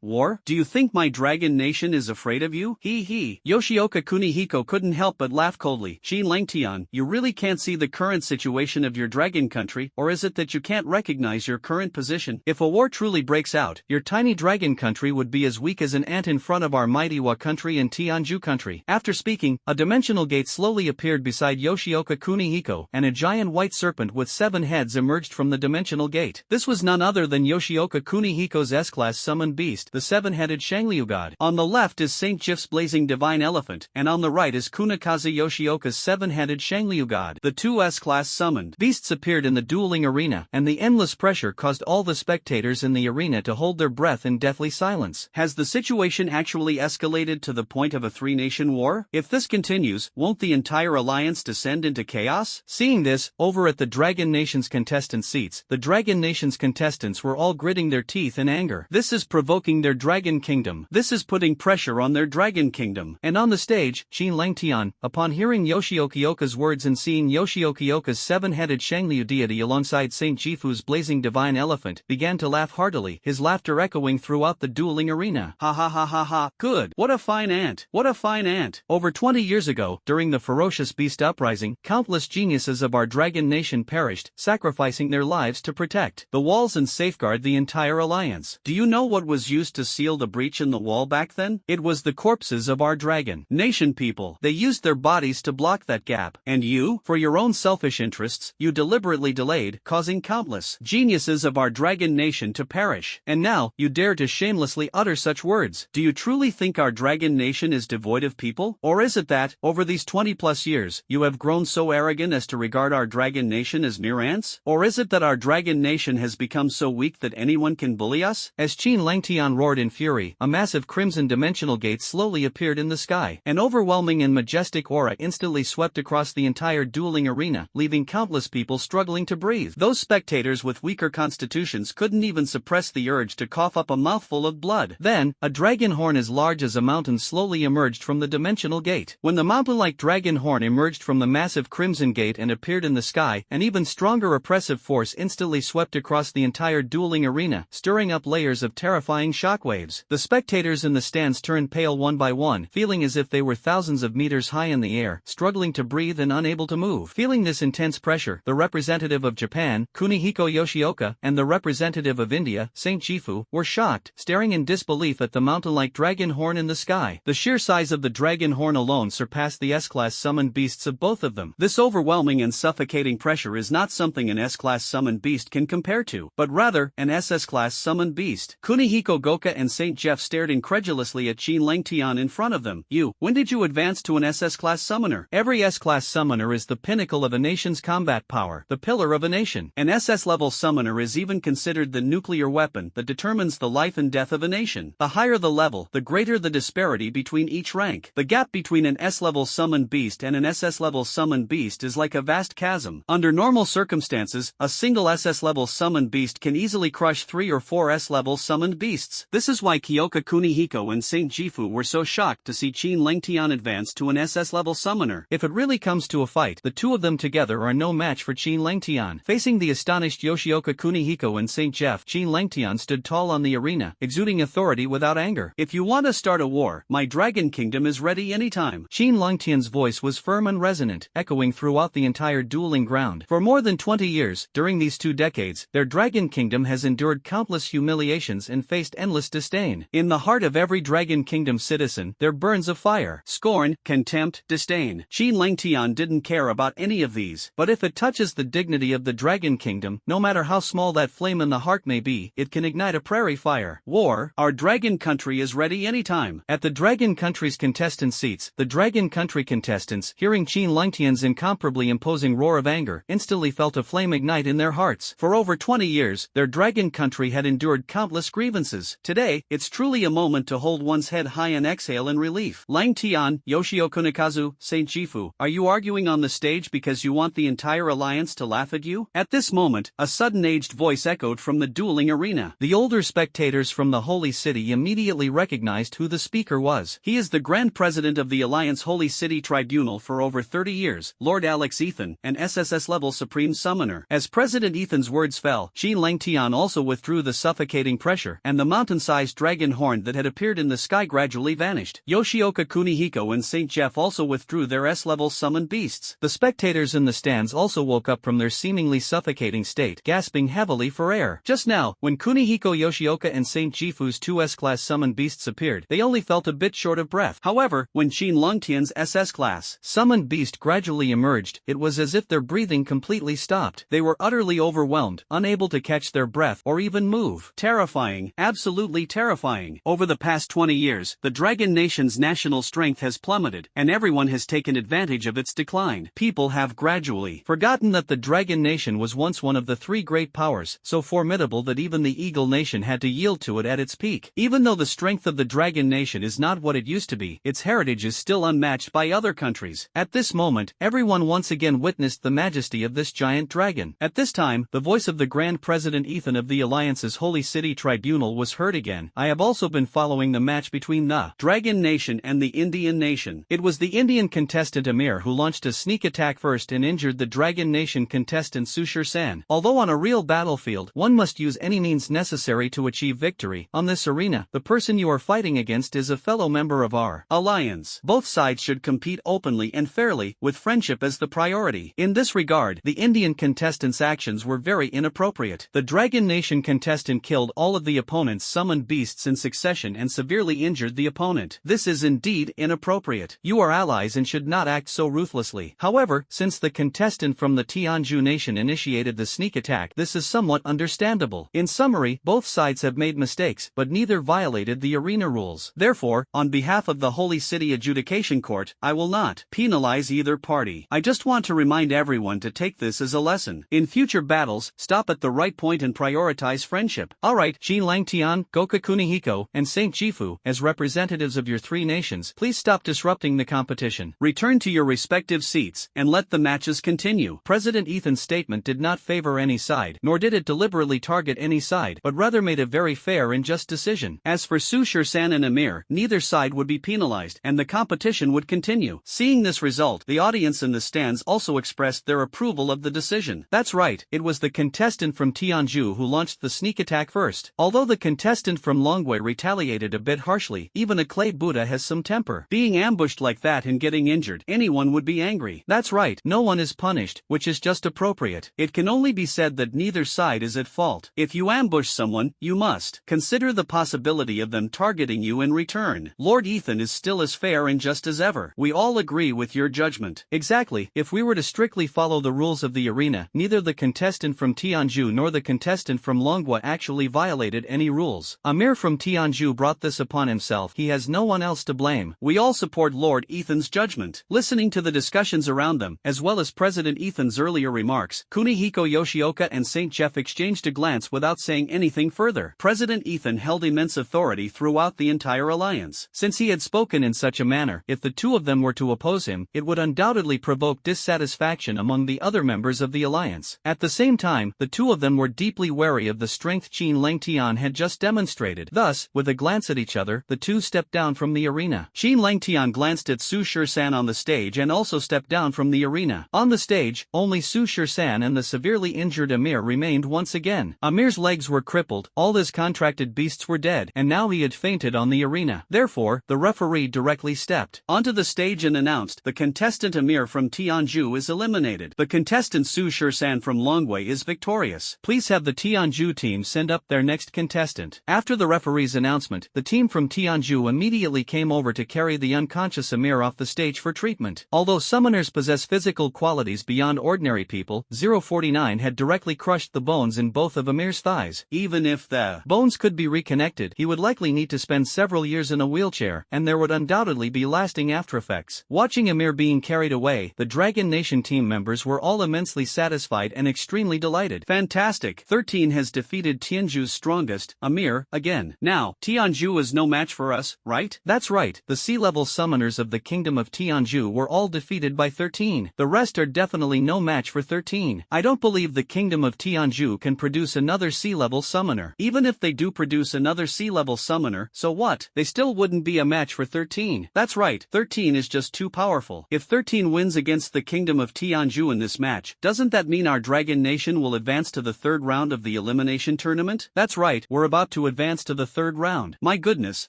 "War? Do you think my Dragon Nation is afraid of you? Hee hee." Yoshioka Kunihiko couldn't help but laugh coldly. Qin Lengtian, you really can't see the current situation of your Dragon Country, or is it that you can't recognize your current position? If a war truly breaks out, your tiny Dragon Country would be as weak as an ant in front of our mighty Wa Country and Tianju Country. After speaking, a dimensional gate slowly appeared beside Yoshioka Kunihiko, and a giant white serpent with 7 heads emerged from the dimensional gate. This was none other than Yoshioka Kunihiko's S-class summoned beast, the 7-headed Shangliu god. On the left is Saint Jif's blazing divine elephant, and on the right is Kunikaze Yoshioka's 7-headed Shangliu god. The two S-class summoned beasts appeared in in the dueling arena, and the endless pressure caused all the spectators in the arena to hold their breath in deathly silence. Has the situation actually escalated to the point of a three-nation war? If this continues, won't the entire alliance descend into chaos? Seeing this, over at the Dragon Nation's contestant seats, the Dragon Nation's contestants were all gritting their teeth in anger. This is provoking their Dragon Kingdom. This is putting pressure on their Dragon Kingdom. And on the stage, Qin Langtian, upon hearing Yoshioka-yoka's words and seeing Yoshioka-yoka's seven-headed Shangliu deity alongside Saint Jifu's blazing divine elephant, began to laugh heartily, his laughter echoing throughout the dueling arena. Ha ha ha ha ha, good. What a fine ant. What a fine ant. Over 20 years ago, during the ferocious beast uprising, countless geniuses of our Dragon Nation perished, sacrificing their lives to protect the walls and safeguard the entire alliance. Do you know what was used to seal the breach in the wall back then? It was the corpses of our Dragon Nation people. They used their bodies to block that gap. And you, for your own selfish interests, you deliberately delayed, causing countless geniuses of our Dragon Nation to perish. And now, you dare to shamelessly utter such words. Do you truly think our Dragon Nation is devoid of people? Or is it that, over these 20+ years, you have grown so arrogant as to regard our Dragon Nation as mere ants? Or is it that our Dragon Nation has become so weak that anyone can bully us? As Qin Langtian roared in fury, a massive crimson dimensional gate slowly appeared in the sky. An overwhelming and majestic aura instantly swept across the entire dueling arena, leaving countless people struggling to breathe. Those spectators with weaker constitutions couldn't even suppress the urge to cough up a mouthful of blood. Then, a dragon horn as large as a mountain slowly emerged from the dimensional gate. When the mountain-like dragon horn emerged from the massive crimson gate and appeared in the sky, an even stronger oppressive force instantly swept across the entire dueling arena, stirring up layers of terrifying shockwaves. The spectators in the stands turned pale one by one, feeling as if they were thousands of meters high in the air, struggling to breathe and unable to move. Feeling this intense pressure, the representative of Japan, Kunihiko Yoshioka, and the representative of India, Saint Jifu, were shocked, staring in disbelief at the mountain-like dragon horn in the sky. The sheer size of the dragon horn alone surpassed the S-class summoned beasts of both of them. This overwhelming and suffocating pressure is not something an S-class summoned beast can compare to, but rather, an SS-class summoned beast. Kunihiko Goka and Saint Jeff stared incredulously at Qin Langtian in front of them. When did you advance to an SS-class summoner? Every S-class summoner is the pinnacle of a nation's combat power, the pillar of a nation. An SS-level summoner is even considered the nuclear weapon that determines the life and death of a nation. The higher the level, the greater the disparity between each rank. The gap between an S-level summoned beast and an SS-level summoned beast is like a vast chasm. Under normal circumstances, a single SS-level summoned beast can easily crush 3 or 4 S-level summoned beasts. This is why Kyoka Kunihiko and Saint Jifu were so shocked to see Qin Langtian advance to an SS-level summoner. If it really comes to a fight, the two of them together are no match for Qin Langtian. Facing the astonished Yoshioka Kunihiko and Saint Jeff, Qin Langtian stood tall on the arena, exuding authority without anger. If you want to start a war, my Dragon Kingdom is ready anytime. Qin Langtian's voice was firm and resonant, echoing throughout the entire dueling ground. For more than 20 years, during these 2 decades, their Dragon Kingdom has endured countless humiliations and faced endless disdain. In the heart of every Dragon Kingdom citizen, there burns a fire. Scorn, contempt, disdain. Qin Langtian didn't care about any of these. But if it touches the dignity of the Dragon Kingdom, no matter how small that flame in the heart may be, it can ignite a prairie fire. War, our Dragon Country is ready anytime. At the Dragon Country's contestant seats, the Dragon Country contestants, hearing Qin Langtian's incomparably imposing roar of anger, instantly felt a flame ignite in their hearts. For over 20 years, their Dragon Country had endured countless grievances. Today, it's truly a moment to hold one's head high and exhale in relief. Langtian, Yoshio Kunikazu, Saint Jifu, are you arguing on the stage because you want the entire alliance to laugh at you? At this moment, a sudden aged voice echoed from the dueling arena. The older spectators from the Holy City immediately recognized who the speaker was. He is the Grand President of the Alliance Holy City Tribunal for over 30 years, Lord Alex Ethan, an SSS-level Supreme Summoner. As President Ethan's words fell, Qin Langtian also withdrew the suffocating pressure, and the mountain-sized dragon horn that had appeared in the sky gradually vanished. Yoshioka Kunihiko and Saint Jeff also withdrew their S-level summoned beasts. The spectators in the stands also woke up from their seemingly suffocating state, gasping heavily for air. Just now, when Kunihiko Yoshioka and Saint Jifu's 2 S-class summoned beasts appeared, they only felt a bit short of breath. However, when Qin Langtian's SS-class summoned beast gradually emerged, it was as if their breathing completely stopped. They were utterly overwhelmed, unable to catch their breath or even move. Terrifying, absolutely terrifying. Over the past 20 years, the Dragon Nation's national strength has plummeted, and everyone has taken advantage of its decline. People have gradually forgotten that the Dragon Dragon Nation was once one of the three great powers, so formidable that even the Eagle Nation had to yield to it at its peak. Even though the strength of the Dragon Nation is not what it used to be, its heritage is still unmatched by other countries. At this moment, everyone once again witnessed the majesty of this giant dragon. At this time, the voice of the Grand President Ethan of the Alliance's Holy City Tribunal was heard again. I have also been following the match between the Dragon Nation and the Indian Nation. It was the Indian contestant Amir who launched a sneak attack first and injured the Dragon Nation contestant Sushir-san. Although on a real battlefield, one must use any means necessary to achieve victory, on this arena, the person you are fighting against is a fellow member of our alliance. Both sides should compete openly and fairly, with friendship as the priority. In this regard, the Indian contestant's actions were very inappropriate. The Dragon Nation contestant killed all of the opponent's summoned beasts in succession and severely injured the opponent. This is indeed inappropriate. You are allies and should not act so ruthlessly. However, since the contestant from the Tianju Nation initiated the sneak attack, this is somewhat understandable. In summary, both sides have made mistakes, but neither violated the arena rules. Therefore, on behalf of the Holy City Adjudication Court, I will not penalize either party. I just want to remind everyone to take this as a lesson. In future battles, stop at the right point and prioritize friendship. Alright, Jin Langtian, Goka Kunihiko, and Saint Jifu, as representatives of your three nations, please stop disrupting the competition. Return to your respective seats, and let the matches continue. President Ethan's statement did not favor any side, nor did it deliberately target any side, but rather made a very fair and just decision. As for Sushir-san and Amir, neither side would be penalized, and the competition would continue. Seeing this result, the audience in the stands also expressed their approval of the decision. That's right, it was the contestant from Tianju who launched the sneak attack first. Although the contestant from Longwei retaliated a bit harshly, even a clay Buddha has some temper. Being ambushed like that and getting injured, anyone would be angry. That's right, no one is punished, which is just appropriate. It can only be said that neither side is at fault. If you ambush someone, you must consider the possibility of them targeting you in return. Lord Ethan is still as fair and just as ever. We all agree with your judgment. Exactly, if we were to strictly follow the rules of the arena, neither the contestant from Tianju nor the contestant from Longwa actually violated any rules. Amir from Tianju brought this upon himself. He has no one else to blame. We all support Lord Ethan's judgment. Listening to the discussions around them, as well as President Ethan's earlier remarks, Kunihiko Yoshioka and St. Jeff exchanged a glance without saying anything further. President Ethan held immense authority throughout the entire alliance. Since he had spoken in such a manner, if the two of them were to oppose him, it would undoubtedly provoke dissatisfaction among the other members of the alliance. At the same time, the two of them were deeply wary of the strength Qin Langtian had just demonstrated. Thus, with a glance at each other, the two stepped down from the arena. Qin Langtian glanced at Su Shir-san on the stage and also stepped down from the arena. On the stage, only Su Shir-san and the severely injured Amir remained once again. Amir's legs were crippled, all his contracted beasts were dead, and now he had fainted on the arena. Therefore, the referee directly stepped onto the stage and announced, the contestant Amir from Tianju is eliminated. The contestant Su Shir-san from Longwei is victorious. Please have the Tianju team send up their next contestant. After the referee's announcement, the team from Tianju immediately came over to carry the unconscious Amir off the stage for treatment. Although summoners possess physical qualities beyond ordinary people, 049 had directly crushed the bones in both of Amir's thighs. Even if the bones could be reconnected, he would likely need to spend several years in a wheelchair, and there would undoubtedly be lasting aftereffects. Watching Amir being carried away, the Dragon Nation team members were all immensely satisfied and extremely delighted. Fantastic! 13 has defeated Tianju's strongest, Amir, again. Now, Tianju is no match for us, right? That's right, the sea-level summoners of the Kingdom of Tianju were all defeated by 13. The rest are definitely no match for 13. I don't believe the Kingdom of Tianju can produce another sea-level summoner. Even if they do produce another sea-level summoner, so what? They still wouldn't be a match for 13. That's right, 13 is just too powerful. If 13 wins against the Kingdom of Tianju in this match, doesn't that mean our Dragon Nation will advance to the third round of the elimination tournament? That's right, we're about to advance to the third round. My goodness,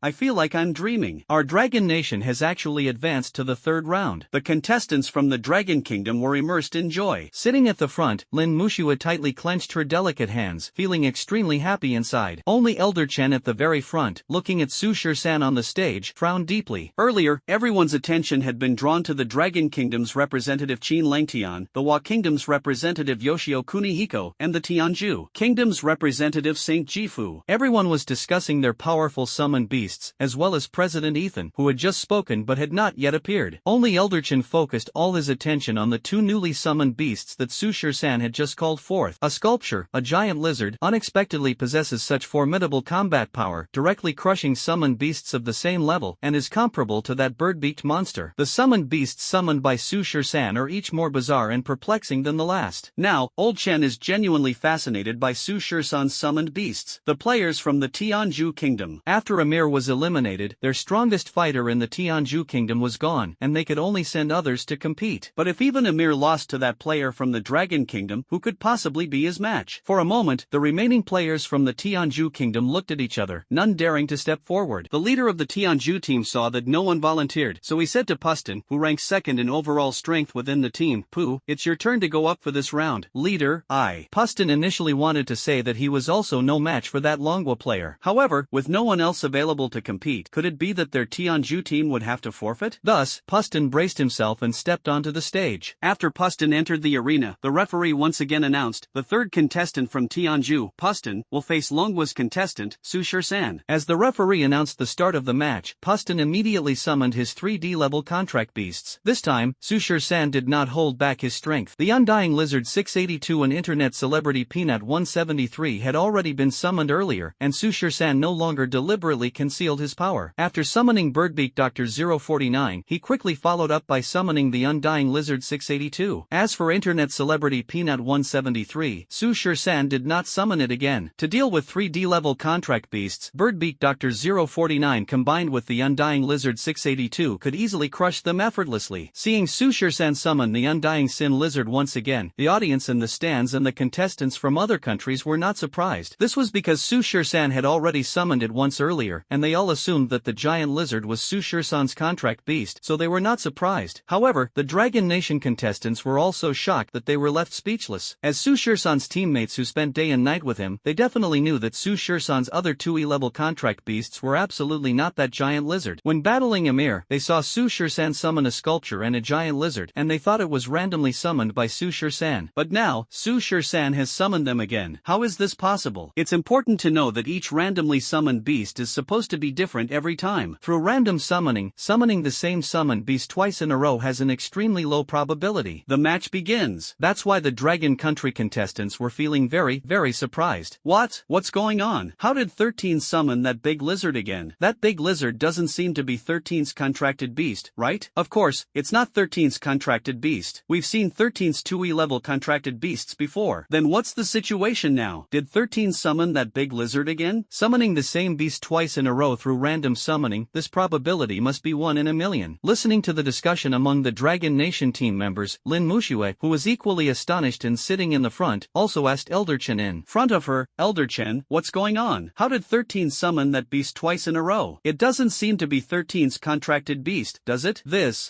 I feel like I'm dreaming. Our Dragon Nation has actually advanced to the third round. The contestants from the Dragon Kingdom were immersed in joy. Sitting at the front, Lin Mushua tightly clenched her delicate hands, feeling extremely happy inside. Only Elder Chen at the very front, looking at Su Shir-san on the stage, frowned deeply. Earlier, everyone's attention had been drawn to the Dragon Kingdom's representative Qin Langtian, the Wa Kingdom's representative Yoshio Kunihiko, and the Tianju Kingdom's representative Saint Jifu. Everyone was discussing their powerful summoned beasts, as well as President Ethan, who had just spoken but had not yet appeared. Only Elder Chen focused all his attention on the two newly summoned beasts beasts that Su Shur-san had just called forth. A sculpture, a giant lizard, unexpectedly possesses such formidable combat power, directly crushing summoned beasts of the same level, and is comparable to that bird-beaked monster. The summoned beasts summoned by Su Shur-san are each more bizarre and perplexing than the last. Now, Old Chen is genuinely fascinated by Su Shur-san's summoned beasts, the players from the Tianzhu Kingdom. After Amir was eliminated, their strongest fighter in the Tianzhu Kingdom was gone, and they could only send others to compete. But if even Amir lost to that player from the Dragon Kingdom, who could possibly be his match? For a moment, the remaining players from the Tianzhu Kingdom looked at each other, none daring to step forward. The leader of the Tianzhu team saw that no one volunteered, so he said to Pustin, who ranked second in overall strength within the team, "Pooh, it's your turn to go up for this round." Leader, I. Pustin initially wanted to say that he was also no match for that Longwa player. However, with no one else available to compete, could it be that their Tianzhu team would have to forfeit? Thus, Pustin braced himself and stepped onto the stage. After Pustin entered the arena, the referee once again announced, the third contestant from Tianzhu, Pustin, will face Longwa's contestant, Su Shur-san. As the referee announced the start of the match, Pustin immediately summoned his 3D level contract beasts. This time, Su Shur-san did not hold back his strength. The Undying Lizard 682 and internet celebrity Peanut 173 had already been summoned earlier, and Su Shur-san no longer deliberately concealed his power. After summoning Birdbeak Dr. 049, he quickly followed up by summoning the Undying Lizard 682. As for internet celebrity Peanut 173, Su Shur-san did not summon it again. To deal with 3D level contract beasts, Birdbeak Dr. 049 combined with the Undying Lizard 682 could easily crush them effortlessly. Seeing Su Shur-san summon the Undying Sin Lizard once again, the audience in the stands and the contestants from other countries were not surprised. This was because Su Shur-san had already summoned it once earlier, and they all assumed that the giant lizard was Su Shur-san's contract beast, so they were not surprised. However, the Dragon Nation contestants were also shocked that they were left speechless. As Su Shur-san's teammates who spent day and night with him, they definitely knew that Su Shur-san's other 2E level contract beasts were absolutely not that giant lizard. When battling Amir, they saw Su Shur-san summon a sculpture and a giant lizard, and they thought it was randomly summoned by Su Shur-san. But now, Su Shur-san has summoned them again. How is this possible? It's important to know that each randomly summoned beast is supposed to be different every time. Through random summoning the same summoned beast twice in a row has an extremely low probability. The match begins. That's why the Dragon Country contestants were feeling very surprised. What's going on? How did 13 summon that big lizard again? That big lizard doesn't seem to be 13's contracted beast, right? Of course, it's not 13's contracted beast. We've seen 13's 2E level contracted beasts before. Then what's the situation now? Did 13 summon that big lizard again? Summoning the same beast twice in a row through random summoning, this probability must be 1 in a million. Listening to the discussion among the Dragon Nation team members, Lin Mushue, who was equally astonished and sitting in the front, also asked Elder Chen in front of her, "Elder Chen, what's going on? How did 13 summon that beast twice in a row? It doesn't seem to be 13's contracted beast, does it?"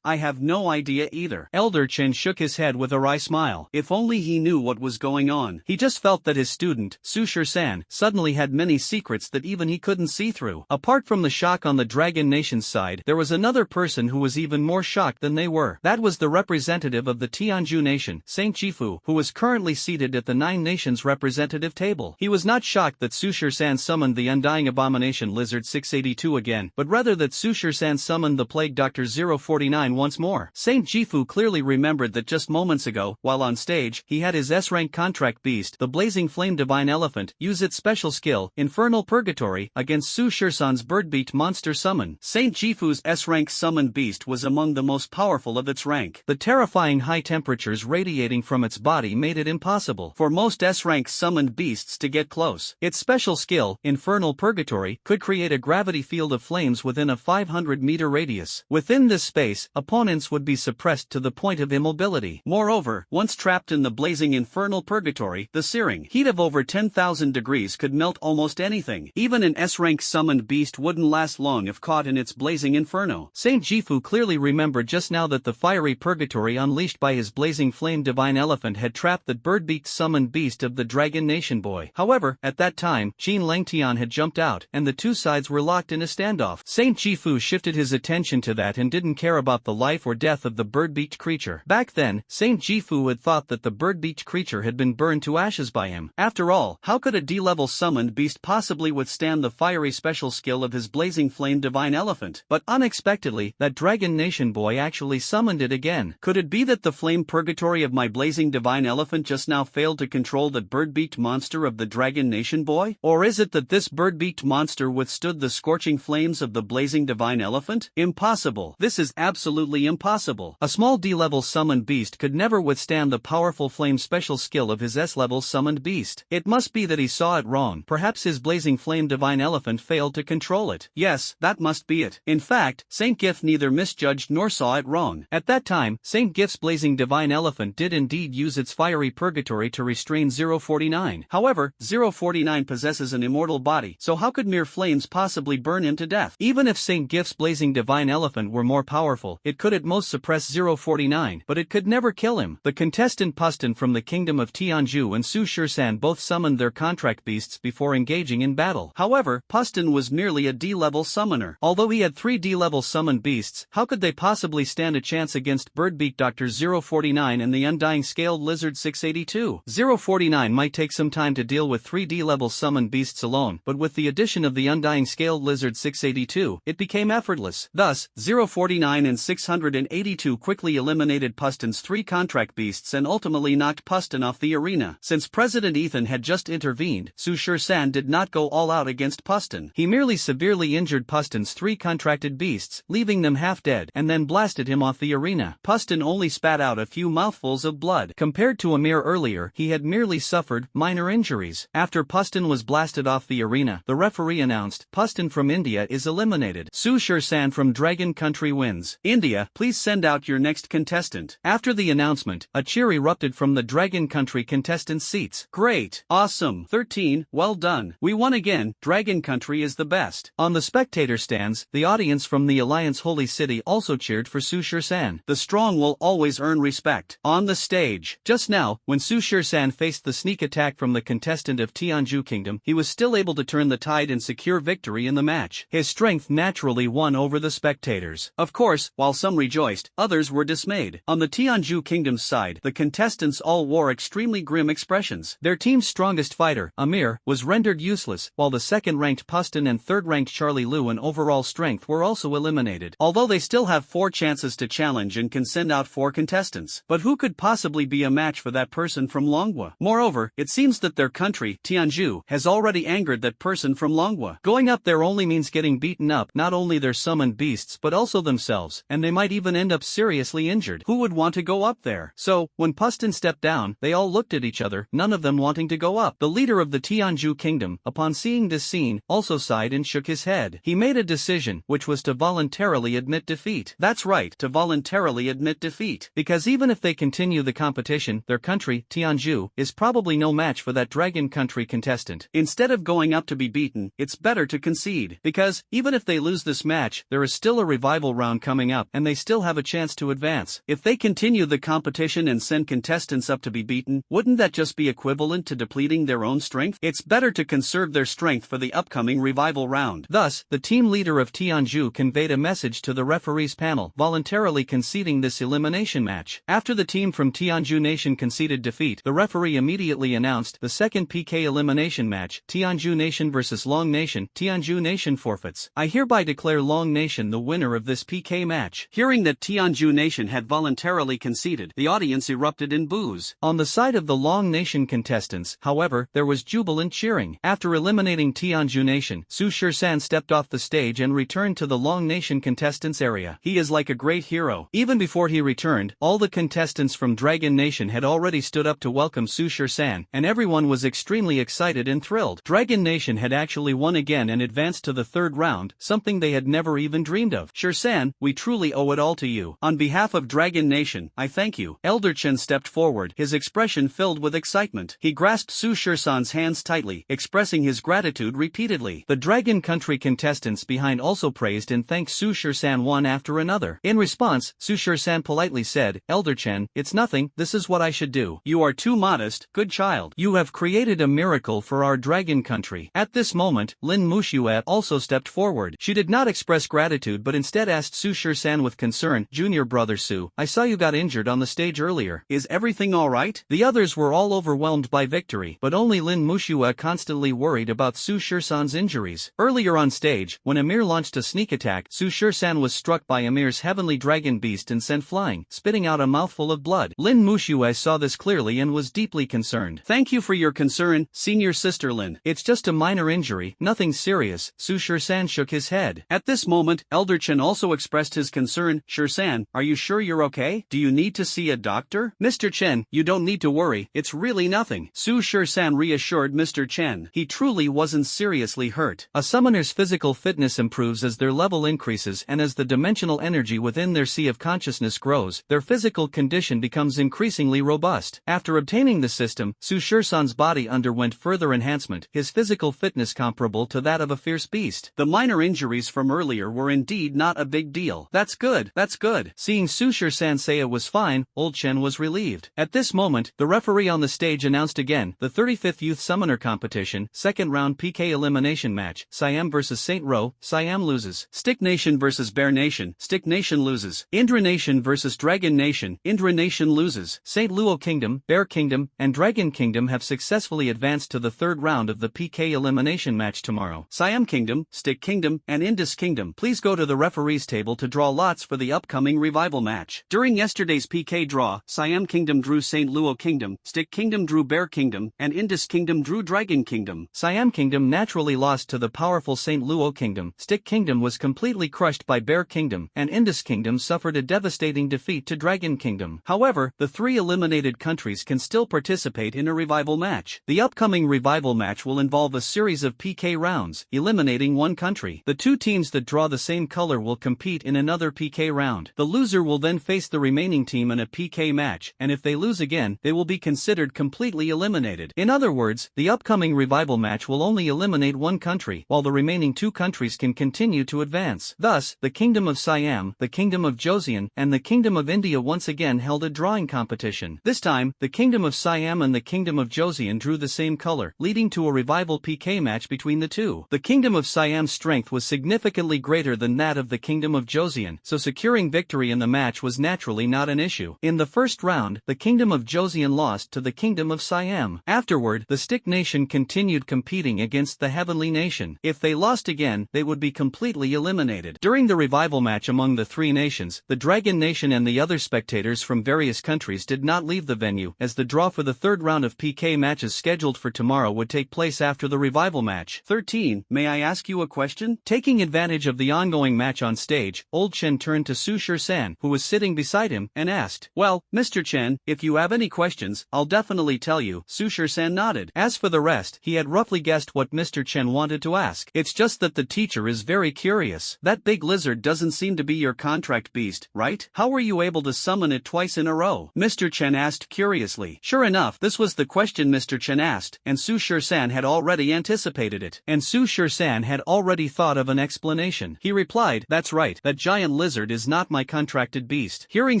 I have no idea either. Elder Chen shook his head with a wry smile. If only he knew what was going on. He just felt that his student, Su Shur-san, suddenly had many secrets that even he couldn't see through. Apart from the shock on the Dragon Nation's side, there was another person who was even more shocked than they were. That was the representative of the Tianzhu Nation, Saint Jifu, who was currently seated at the Nine Nations representative table. He was not shocked that Su Shur-san summoned the Undying Abomination Lizard 682 again, but rather that Su Shur-san summoned the Plague Dr. 049 once more. Saint Jifu clearly remembered that just moments ago, while on stage, he had his S-rank contract beast, the Blazing Flame Divine Elephant, use its special skill, Infernal Purgatory, against Su Shur-san's Birdbeat monster summon. Saint Jifu's S-rank summoned beast was among the most powerful of its rank. The terrifying high temperatures radiating from its body made it impossible for most S-rank summoned beasts to get close. Its special skill, Infernal Purgatory, could create a gravity field of flames within a 500-meter radius. Within this space, opponents would be suppressed to the point of immobility. Moreover, once trapped in the blazing Infernal Purgatory, the searing heat of over 10,000 degrees could melt almost anything. Even an S-rank summoned beast wouldn't last long if caught in its blazing inferno. Saint Jifu clearly remembered just now that the fiery purgatory unleashed by his blazing flame divine elephant had trapped that bird-beaked summoned beast of the Dragon Nation boy. However, at that time, Jin Langtian had jumped out, and the two sides were locked in a standoff. Saint Jifu shifted his attention to that and didn't care about the life or death of the bird-beaked creature. Back then, Saint Jifu had thought that the bird-beaked creature had been burned to ashes by him. After all, how could a D-level summoned beast possibly withstand the fiery special skill of his blazing flame divine elephant? But unexpectedly, that Dragon Nation boy actually summoned it again. Could it be that the flame purgatory of my blazing divine elephant just now failed to control that bird-beaked monster of the Dragon Nation boy? Or is it that this bird-beaked monster withstood the scorching flames of the blazing divine elephant? Impossible. This is absolutely impossible. A small D-level summoned beast could never withstand the powerful flame special skill of his S-level summoned beast. It must be that he saw it wrong. Perhaps his blazing flame divine elephant failed to control it. Yes, that must be it. In fact, Saint Gift neither misjudged nor saw it wrong. At that time, Saint Gift's blazing divine elephant did indeed use its fiery purgatory to restrain 049. However, 049 possesses an immortal body, so how could mere flames possibly burn him to death? Even if Saint Gift's blazing divine elephant were more powerful, it could at most suppress 049, but it could never kill him. The contestant Pustin from the kingdom of Tianju and Su Shursan both summoned their contract beasts before engaging in battle. However, Pustin was merely a D-level summoner. Although he had 3 D-level summoned beasts, how could they possibly stand a chance against Birdbeak Dr. 049 and the Undying Scaled Lizard 682? 049 might take some time to deal with 3 D-level summoned beasts alone, but with the addition of the Undying Scaled Lizard 682, it became effortless. Thus, 049 and 682 quickly eliminated Pustin's 3 contract beasts and ultimately knocked Pustin off the arena. Since President Ethan had just intervened, Su Shursan did not go all out against Pustin. He merely severely injured Pustin's 3 contracted beasts, leaving them half dead, and then blasted him off the arena. Pustin only spat out a few mouthfuls of blood. Compared to Amir earlier, he had merely suffered minor injuries. After Pustin was blasted off the arena, the referee announced, Pustin from India is eliminated. Su Shursan from Dragon Country wins. India, please send out your next contestant. After the announcement, a cheer erupted from the Dragon Country contestants' seats. Great. Awesome. 13, well done. We won again. Dragon Country is the best. On the spectator stands, the audience from the Alliance Holy City also cheered for Su Shursan. The strong will always earn respect. On the stage. Just now, when Su Shursan faced the sneak attack from the contestant of Tianju Kingdom, he was still able to turn the tide and secure victory in the match. His strength naturally won over the spectators. Of course, while some rejoiced, others were dismayed. On the Tianju Kingdom's side, the contestants all wore extremely grim expressions. Their team's strongest fighter, Amir, was rendered useless, while the second-ranked Pustin and third-ranked Charlie Liu in overall strength were also eliminated. Although they still have 4 chances to challenge and can send out 4 contestants. But who could possibly be a match for that person from Longwa? Moreover, it seems that their country, Tianju, has already angered that person from Longwa. Going up there only means getting beaten up, not only their summoned beasts but also themselves, and they might even end up seriously injured. Who would want to go up there? So, when Pustin stepped down, they all looked at each other, none of them wanting to go up. The leader of the Tianju Kingdom, upon seeing this scene, also sighed and shook his head. He made a decision, which was to voluntarily admit defeat. That's right, to voluntarily admit defeat. Because even if they continue the competition, their country, Tianju, is probably no match for that Dragon Country contestant. Instead of going up to be beaten, it's better to concede. Because, even if they lose this match, there is still a revival round coming up, and they still have a chance to advance. If they continue the competition and send contestants up to be beaten, wouldn't that just be equivalent to depleting their own strength? It's better to conserve their strength for the upcoming revival round. Thus, the team leader of Tianju conveyed a message to the referees panel, voluntarily conceding this elimination match. After the team from Tianju Nation conceded defeat, the referee immediately announced the second PK elimination match, Tianju Nation vs Long Nation. Tianju Nation forfeits. I hereby declare Long Nation the winner of this PK match. Hearing that Tianju Nation had voluntarily conceded, the audience erupted in boos. On the side of the Long Nation contestants, however, there was jubilant cheering. After eliminating Tianju Nation, Su Shursan stepped off the stage and returned to the Long Nation contestants area. He is like a great hero. Even before he returned, all the contestants from Dragon Nation had already stood up to welcome Su Shursan, and everyone was extremely excited and thrilled. Dragon Nation had actually won again and advanced to the 3rd round, something they had never even dreamed of. Shursan, we truly owe it all to you. On behalf of Dragon Nation, I thank you. Elder Chen stepped forward, his expression filled with excitement. He grasped Su Shursan's hands tightly, expressing his gratitude repeatedly. The Dragon Country contestants behind also praised and thanked Su Shursan one after another. In response, Su Shursan politely said, Elder Chen, it's nothing, this is what I should do. You are too modest, good child. You have created a miracle for our Dragon Country. At this moment, Lin Muxue also stepped forward. She did not express gratitude but instead asked Su Shursan with concern, Junior brother Su, I saw you got injured on the stage earlier. Is everything alright? The others were all overwhelmed by victory, but only Lin Muxue constantly worried about Su Shursan's injuries. Earlier on stage, when Amir launched a sneak attack, Su Shursan was struck by Amir's heavenly dragon beast and sent flying, spitting out a mouthful of blood. blood. Lin Muxue saw this clearly and was deeply concerned. Thank you for your concern, senior sister Lin. It's just a minor injury, nothing serious. Su Shisan shook his head. At this moment, Elder Chen also expressed his concern. Shisan, are you sure you're okay? Do you need to see a doctor? Mr. Chen, you don't need to worry, it's really nothing. Su Shisan reassured Mr. Chen. He truly wasn't seriously hurt. A summoner's physical fitness improves as their level increases, and as the dimensional energy within their sea of consciousness grows, their physical condition becomes increasingly robust. After obtaining the system, Su Shisan's body underwent further enhancement, his physical fitness comparable to that of a fierce beast. The minor injuries from earlier were indeed not a big deal. That's good, that's good. Seeing Su Shisan say it was fine, Old Chen was relieved. At this moment, the referee on the stage announced again, the 35th Youth Summoner Competition, second round PK elimination match, Siam vs Saint Ro, Siam loses. Stick Nation vs Bear Nation, Stick Nation loses. Indra Nation vs Dragon Nation, Indra Nation loses. Saint Luo Kingdom, Bear Kingdom, and Dragon Kingdom have successfully advanced to the third round of the PK elimination match tomorrow. Siam Kingdom, Stick Kingdom, and Indus Kingdom, please go to the referee's table to draw lots for the upcoming revival match. During yesterday's PK draw, Siam Kingdom drew Saint Luo Kingdom, Stick Kingdom drew Bear Kingdom, and Indus Kingdom drew Dragon Kingdom. Siam Kingdom naturally lost to the powerful Saint Luo Kingdom, Stick Kingdom was completely crushed by Bear Kingdom, and Indus Kingdom suffered a devastating defeat to Dragon Kingdom. However, the three eliminated countries can still participate in a revival match. The upcoming revival match will involve a series of PK rounds, eliminating one country. The two teams that draw the same color will compete in another PK round. The loser will then face the remaining team in a PK match, and if they lose again, they will be considered completely eliminated. In other words, the upcoming revival match will only eliminate one country, while the remaining two countries can continue to advance. Thus, the Kingdom of Siam, the Kingdom of Joseon, and the Kingdom of India once again held a drawing competition. This time, the Kingdom of Siam and the Kingdom of Joseon drew the same color, leading to a revival PK match between the two. The Kingdom of Siam's strength was significantly greater than that of the Kingdom of Joseon, so securing victory in the match was naturally not an issue. In the first round, the Kingdom of Joseon lost to the Kingdom of Siam. Afterward, the Stick Nation continued competing against the Heavenly Nation. If they lost again, they would be completely eliminated. During the revival match among the three nations, the Dragon Nation and the other spectators from various countries did not leave the venue, as the draw for the third round of PK matches scheduled for tomorrow would take place after the revival match. 13. May I ask you a question? Taking advantage of the ongoing match on stage, Old Chen turned to Su Shisan, who was sitting beside him, and asked, "Well, Mr. Chen, if you have any questions, I'll definitely tell you." Su Shisan nodded. As for the rest, he had roughly guessed what Mr. Chen wanted to ask. It's just that the teacher is very curious. That big lizard doesn't seem to be your contract beast, right? How were you able to summon it twice in a row? Mr. Chen asked curiously. Sure enough, this was the question Mr. Chen asked, and Su Shisan had already anticipated it. And Su Shisan had already thought of an explanation. He replied, "That's right, that giant lizard is not my contracted beast." Hearing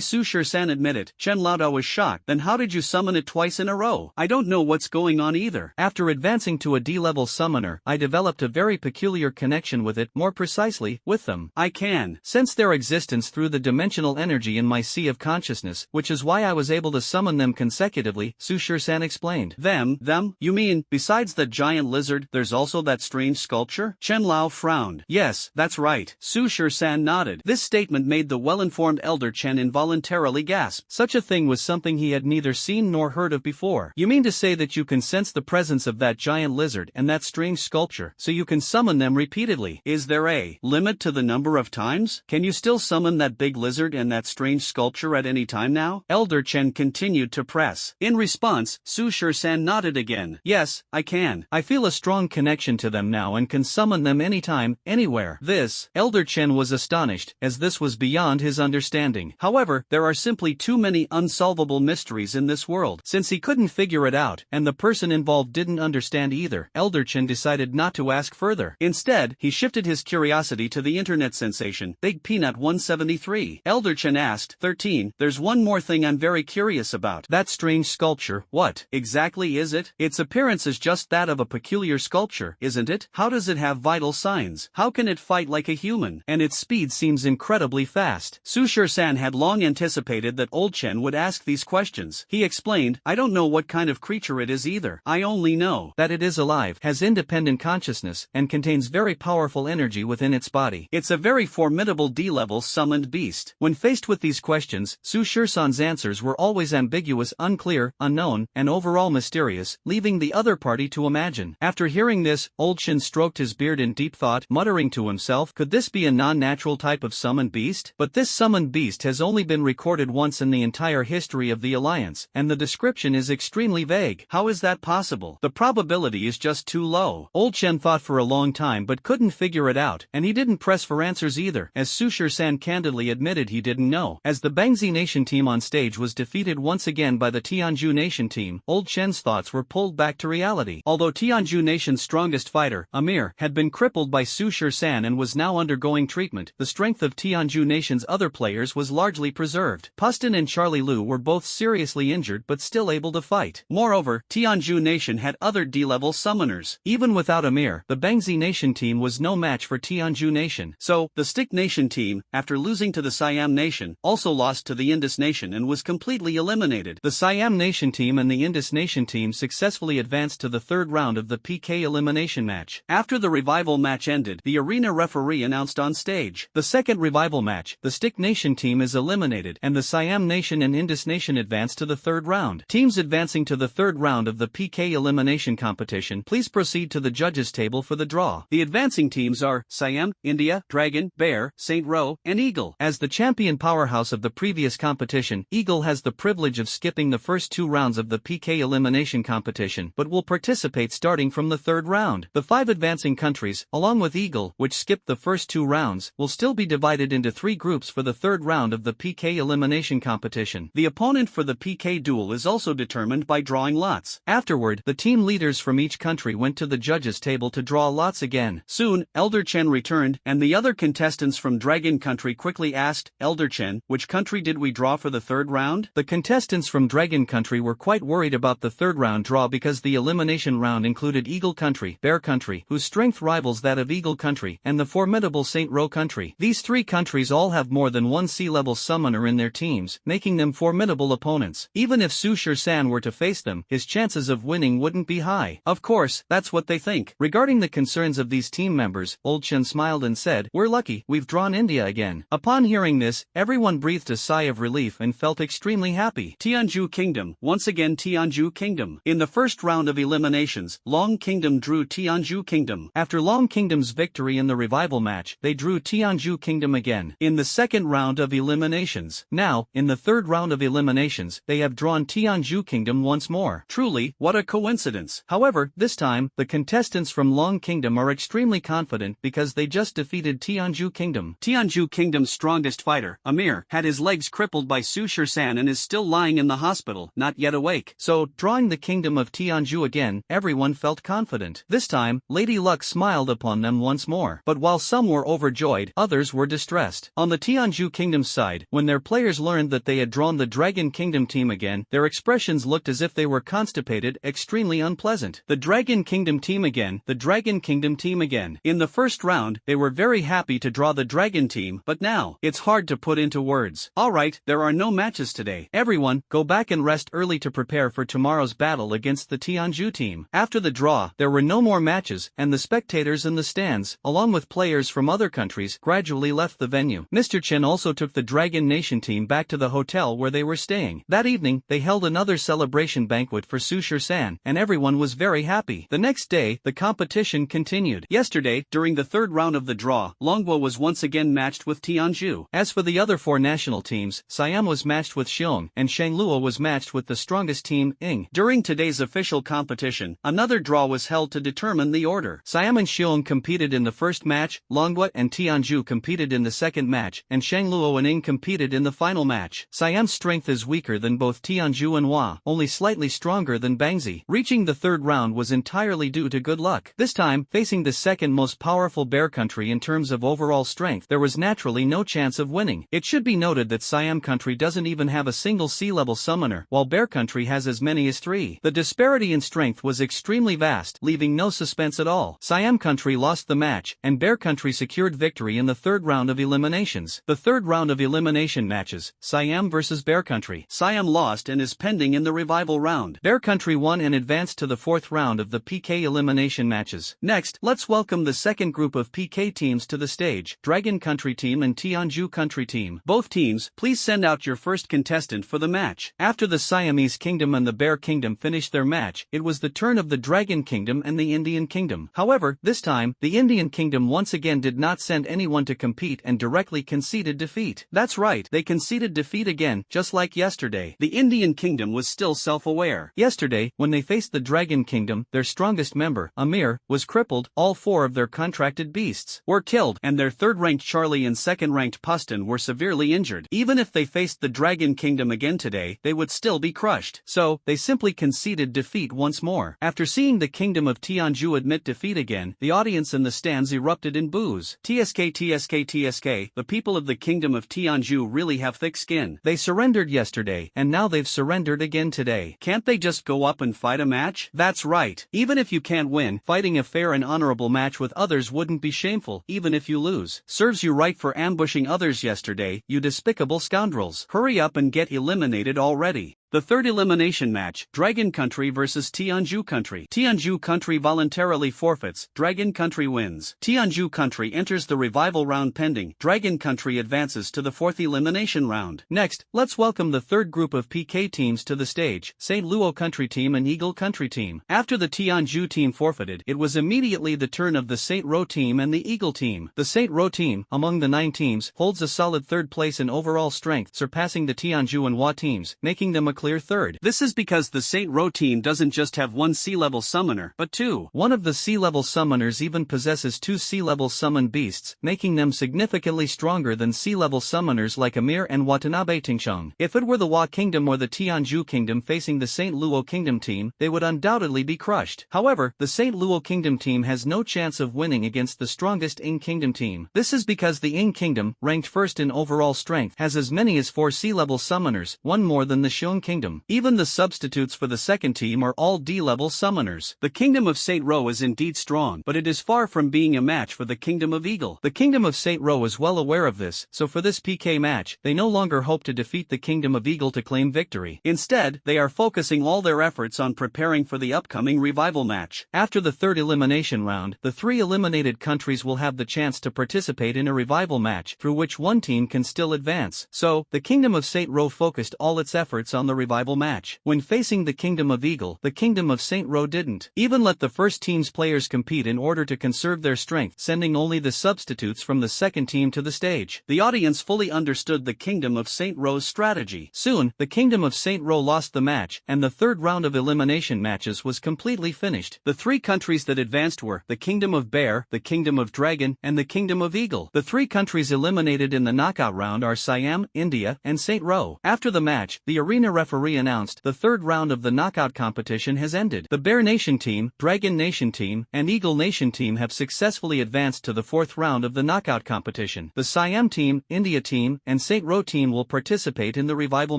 Su Shisan admit it, Chen Laodao was shocked. Then how did you summon it twice in a row? I don't know what's going on either. After advancing to a D-level summoner, I developed a very peculiar connection with it, more precisely, with them. I can sense their existence through the dimensional energy in my sea of consciousness, which is why I was able to summon them consecutively, Su Shisan explained. Them? You mean, besides the giant lizard, there's also that strange sculpture? Chen Lao frowned. Yes, that's right. Su Shisan nodded. This statement made the well-informed Elder Chen involuntarily gasp. Such a thing was something he had neither seen nor heard of before. You mean to say that you can sense the presence of that giant lizard and that strange sculpture, so you can summon them repeatedly? Is there a limit to the number of times? Can you still summon that big lizard and that strange sculpture at any time now? Elder Chen continued to press. In response, Su Shisan nodded again. Yes, I can. I feel a strong connection to them now and can summon them anytime, anywhere. This, Elder Chen was astonished, as this was beyond his understanding. However, there are simply too many unsolvable mysteries in this world. Since he couldn't figure it out, and the person involved didn't understand either, Elder Chen decided not to ask further. Instead, he shifted his curiosity to the internet sensation, Big Peanut 173. Elder Chen asked, 13, there's one more thing I'm very curious about. That strange sculpture, what exactly is it? Its appearance is just that of a peculiar sculpture, isn't it? How does it have vital signs? How can it fight like a human? And its speed seems incredibly fast. Su Shisan had long anticipated that Old Chen would ask these questions. He explained, I don't know what kind of creature it is either. I only know that it is alive, has independent consciousness, and contains very powerful energy within its body. It's a very formidable D-level summoned beast. When faced with these questions, Su Shisan Cheon's answers were always ambiguous, unclear, unknown, and overall mysterious, leaving the other party to imagine. After hearing this, Old Chen stroked his beard in deep thought, muttering to himself, could this be a non-natural type of summoned beast? But this summoned beast has only been recorded once in the entire history of the Alliance, and the description is extremely vague. How is that possible? The probability is just too low. Old Chen thought for a long time but couldn't figure it out, and he didn't press for answers either, as Su Shisan candidly admitted he didn't know. As the Bangzi Nation team on stage was defeated once again by the Tianju Nation team, Old Chen's thoughts were pulled back to reality. Although Tianju Nation's strongest fighter, Amir, had been crippled by Su Shisan and was now undergoing treatment, the strength of Tianju Nation's other players was largely preserved. Pustin and Charlie Lu were both seriously injured but still able to fight. Moreover, Tianju Nation had other D-level summoners. Even without Amir, the Bangzi Nation team was no match for Tianju Nation. So, the Stick Nation team, after losing to the Siam Nation, also lost to the Indus Nation and was completely eliminated. The Siam Nation team and the Indus Nation team successfully advanced to the third round of the PK elimination match. After the revival match ended, the arena referee announced on stage, the second revival match, the Stick Nation team is eliminated and the Siam Nation and Indus Nation advance to the third round. Teams advancing to the third round of the PK elimination competition, please proceed to the judges table for the draw. The advancing teams are Siam, India, Dragon, Bear, Saint Row, and Eagle. As the champion powerhouse of the previous competition, Eagle has the privilege of skipping the first two rounds of the PK elimination competition but will participate starting from the third round. The 5 advancing countries, along with Eagle, which skipped the first 2 rounds, will still be divided into 3 groups for the third round of the PK elimination competition. The opponent for the PK duel is also determined by drawing lots. Afterward, the team leaders from each country went to the judges' table to draw lots again. Soon, Elder Chen returned, and the other contestants from Dragon Country quickly asked, Elder Chen, which country did we draw for the third round? The contestants from Dragon Country were quite worried about the third round draw because the elimination round included Eagle Country, Bear Country, whose strength rivals that of Eagle Country, and the formidable Saint Row Country. These 3 countries all have more than one sea-level summoner in their teams, making them formidable opponents. Even if Su Shisan were to face them, his chances of winning wouldn't be high. Of course, that's what they think. Regarding the concerns of these team members, Old Chen smiled and said, we're lucky, we've drawn India again. Upon hearing this, everyone breathed a sigh of relief and felt extremely happy. Tianju Kingdom, once again Tianju Kingdom. In the first round of eliminations, Long Kingdom drew Tianju Kingdom. After Long Kingdom's victory in the revival match, they drew Tianju Kingdom again. In the second round of eliminations. Now, in the third round of eliminations, they have drawn Tianju Kingdom once more. Truly, what a coincidence. However, this time, the contestants from Long Kingdom are extremely confident because they just defeated Tianju Kingdom. Tianju Kingdom's strongest fighter, Amir, had his legs crippled by Su Shisan and is still lying in the hospital, not yet awake. So, drawing the kingdom of Tianju again, everyone felt confident. This time, Lady Luck smiled upon them once more. But while some were overjoyed, others were distressed. On the Tianju Kingdom's side, when their players learned that they had drawn the Dragon Kingdom team again, their expressions looked as if they were constipated, extremely unpleasant. The Dragon Kingdom team again, the Dragon Kingdom team again. In the first round, they were very happy to draw the Dragon team, but now, it's hard to put into words. Alright, there are no matches today. Everyone, go back and rest early to prepare for tomorrow's battle against the Tianju team. After the draw, there were no more matches, and the spectators in the stands, along with players from other countries, gradually left the venue. Mr. Chen also took the Dragon Nation team back to the hotel where they were staying. That evening, they held another celebration banquet for Su Shisan, and everyone was very happy. The next day, the competition continued. Yesterday, during the third round of the draw, Longguo was once again matched with Tianju. As for the other 4 national teams, Siam was matched with Xiong, and Shangluo was matched with the strongest team, Ing. During today's official competition, another draw was held to determine the order. Siam and Xiong competed in the first match, Longguo and Tianju competed in the second match, and Shangluo and Ing competed in the final match. Siam's strength is weaker than both Tianju and Hua, only slightly stronger than Bangzi. Reaching the third round was entirely due to good luck. This time, facing the second most powerful bear country in terms of overall strength, there was naturally no chance of winning. It should be noted that Siam country doesn't even have a single sea-level summoner, while bear country has as many as 3. The disparity in strength was extremely vast, leaving no suspense at all. Siam country lost the match, and bear country secured victory in the third round of eliminations. The third round of elimination matches, Siam versus bear country. Siam lost and is pending in the revival round. Bear country won and advanced to the fourth round of the PK elimination matches. Next, let's welcome the second group of PK teams to the stage, Dragon Country team and Tianju Country team. Both teams, please send out select your first contestant for the match. After the Siamese Kingdom and the Bear Kingdom finished their match, it was the turn of the Dragon Kingdom and the Indian Kingdom. However, this time, the Indian Kingdom once again did not send anyone to compete and directly conceded defeat. That's right, they conceded defeat again, just like yesterday. The Indian Kingdom was still self-aware. Yesterday, when they faced the Dragon Kingdom, their strongest member, Amir, was crippled, all four of their contracted beasts were killed, and their third-ranked Charlie and second-ranked Puston were severely injured. Even if they faced the Dragon Kingdom again today, they would still be crushed. So, they simply conceded defeat once more. After seeing the Kingdom of Tianju admit defeat again, the audience in the stands erupted in boos. TSK TSK TSK, the people of the Kingdom of Tianju really have thick skin. They surrendered yesterday, and now they've surrendered again today. Can't they just go up and fight a match? That's right. Even if you can't win, fighting a fair and honorable match with others wouldn't be shameful, even if you lose. Serves you right for ambushing others yesterday, you despicable scoundrels. Hurry up and get eliminated already. The third elimination match, Dragon Country vs Tianju Country. Tianju Country voluntarily forfeits, Dragon Country wins. Tianju Country enters the revival round pending, Dragon Country advances to the fourth elimination round. Next, let's welcome the third group of PK teams to the stage, St. Luo Country Team and Eagle Country Team. After the Tianju team forfeited, it was immediately the turn of the St. Ro Team and the Eagle Team. The St. Ro Team, among the 9 teams, holds a solid third place in overall strength, surpassing the Tianju and Hua teams, making them a clear third. This is because the St. Ro team doesn't just have one sea-level summoner, but 2. One of the sea-level summoners even possesses 2 sea-level summon beasts, making them significantly stronger than sea-level summoners like Amir and Watanabe Tingsheng. If it were the Hua Kingdom or the Tianju Kingdom facing the St. Luo Kingdom team, they would undoubtedly be crushed. However, the St. Luo Kingdom team has no chance of winning against the strongest Ing Kingdom team. This is because the Ing Kingdom, ranked first in overall strength, has as many as 4 sea-level summoners, one more than the Xiong Kingdom. Even the substitutes for the second team are all D-level summoners. The Kingdom of St. Ro is indeed strong, but it is far from being a match for the Kingdom of Eagle. The Kingdom of St. Ro is well aware of this, so for this PK match, they no longer hope to defeat the Kingdom of Eagle to claim victory. Instead, they are focusing all their efforts on preparing for the upcoming revival match. After the third elimination round, the 3 eliminated countries will have the chance to participate in a revival match, through which one team can still advance. So, the Kingdom of St. Ro focused all its efforts on the revival match. When facing the Kingdom of Eagle, the Kingdom of St. Ro didn't even let the first team's players compete in order to conserve their strength, sending only the substitutes from the second team to the stage. The audience fully understood the Kingdom of St. Ro's strategy. Soon, the Kingdom of St. Ro lost the match, and the third round of elimination matches was completely finished. The 3 countries that advanced were the Kingdom of Bear, the Kingdom of Dragon, and the Kingdom of Eagle. The 3 countries eliminated in the knockout round are Siam, India, and St. Ro. After the match, the arena referee announced the third round of the knockout competition has ended. The Bear Nation team, Dragon Nation team, and Eagle Nation team have successfully advanced to the fourth round of the knockout competition. The Siam team, India team, and St. Ro team will participate in the revival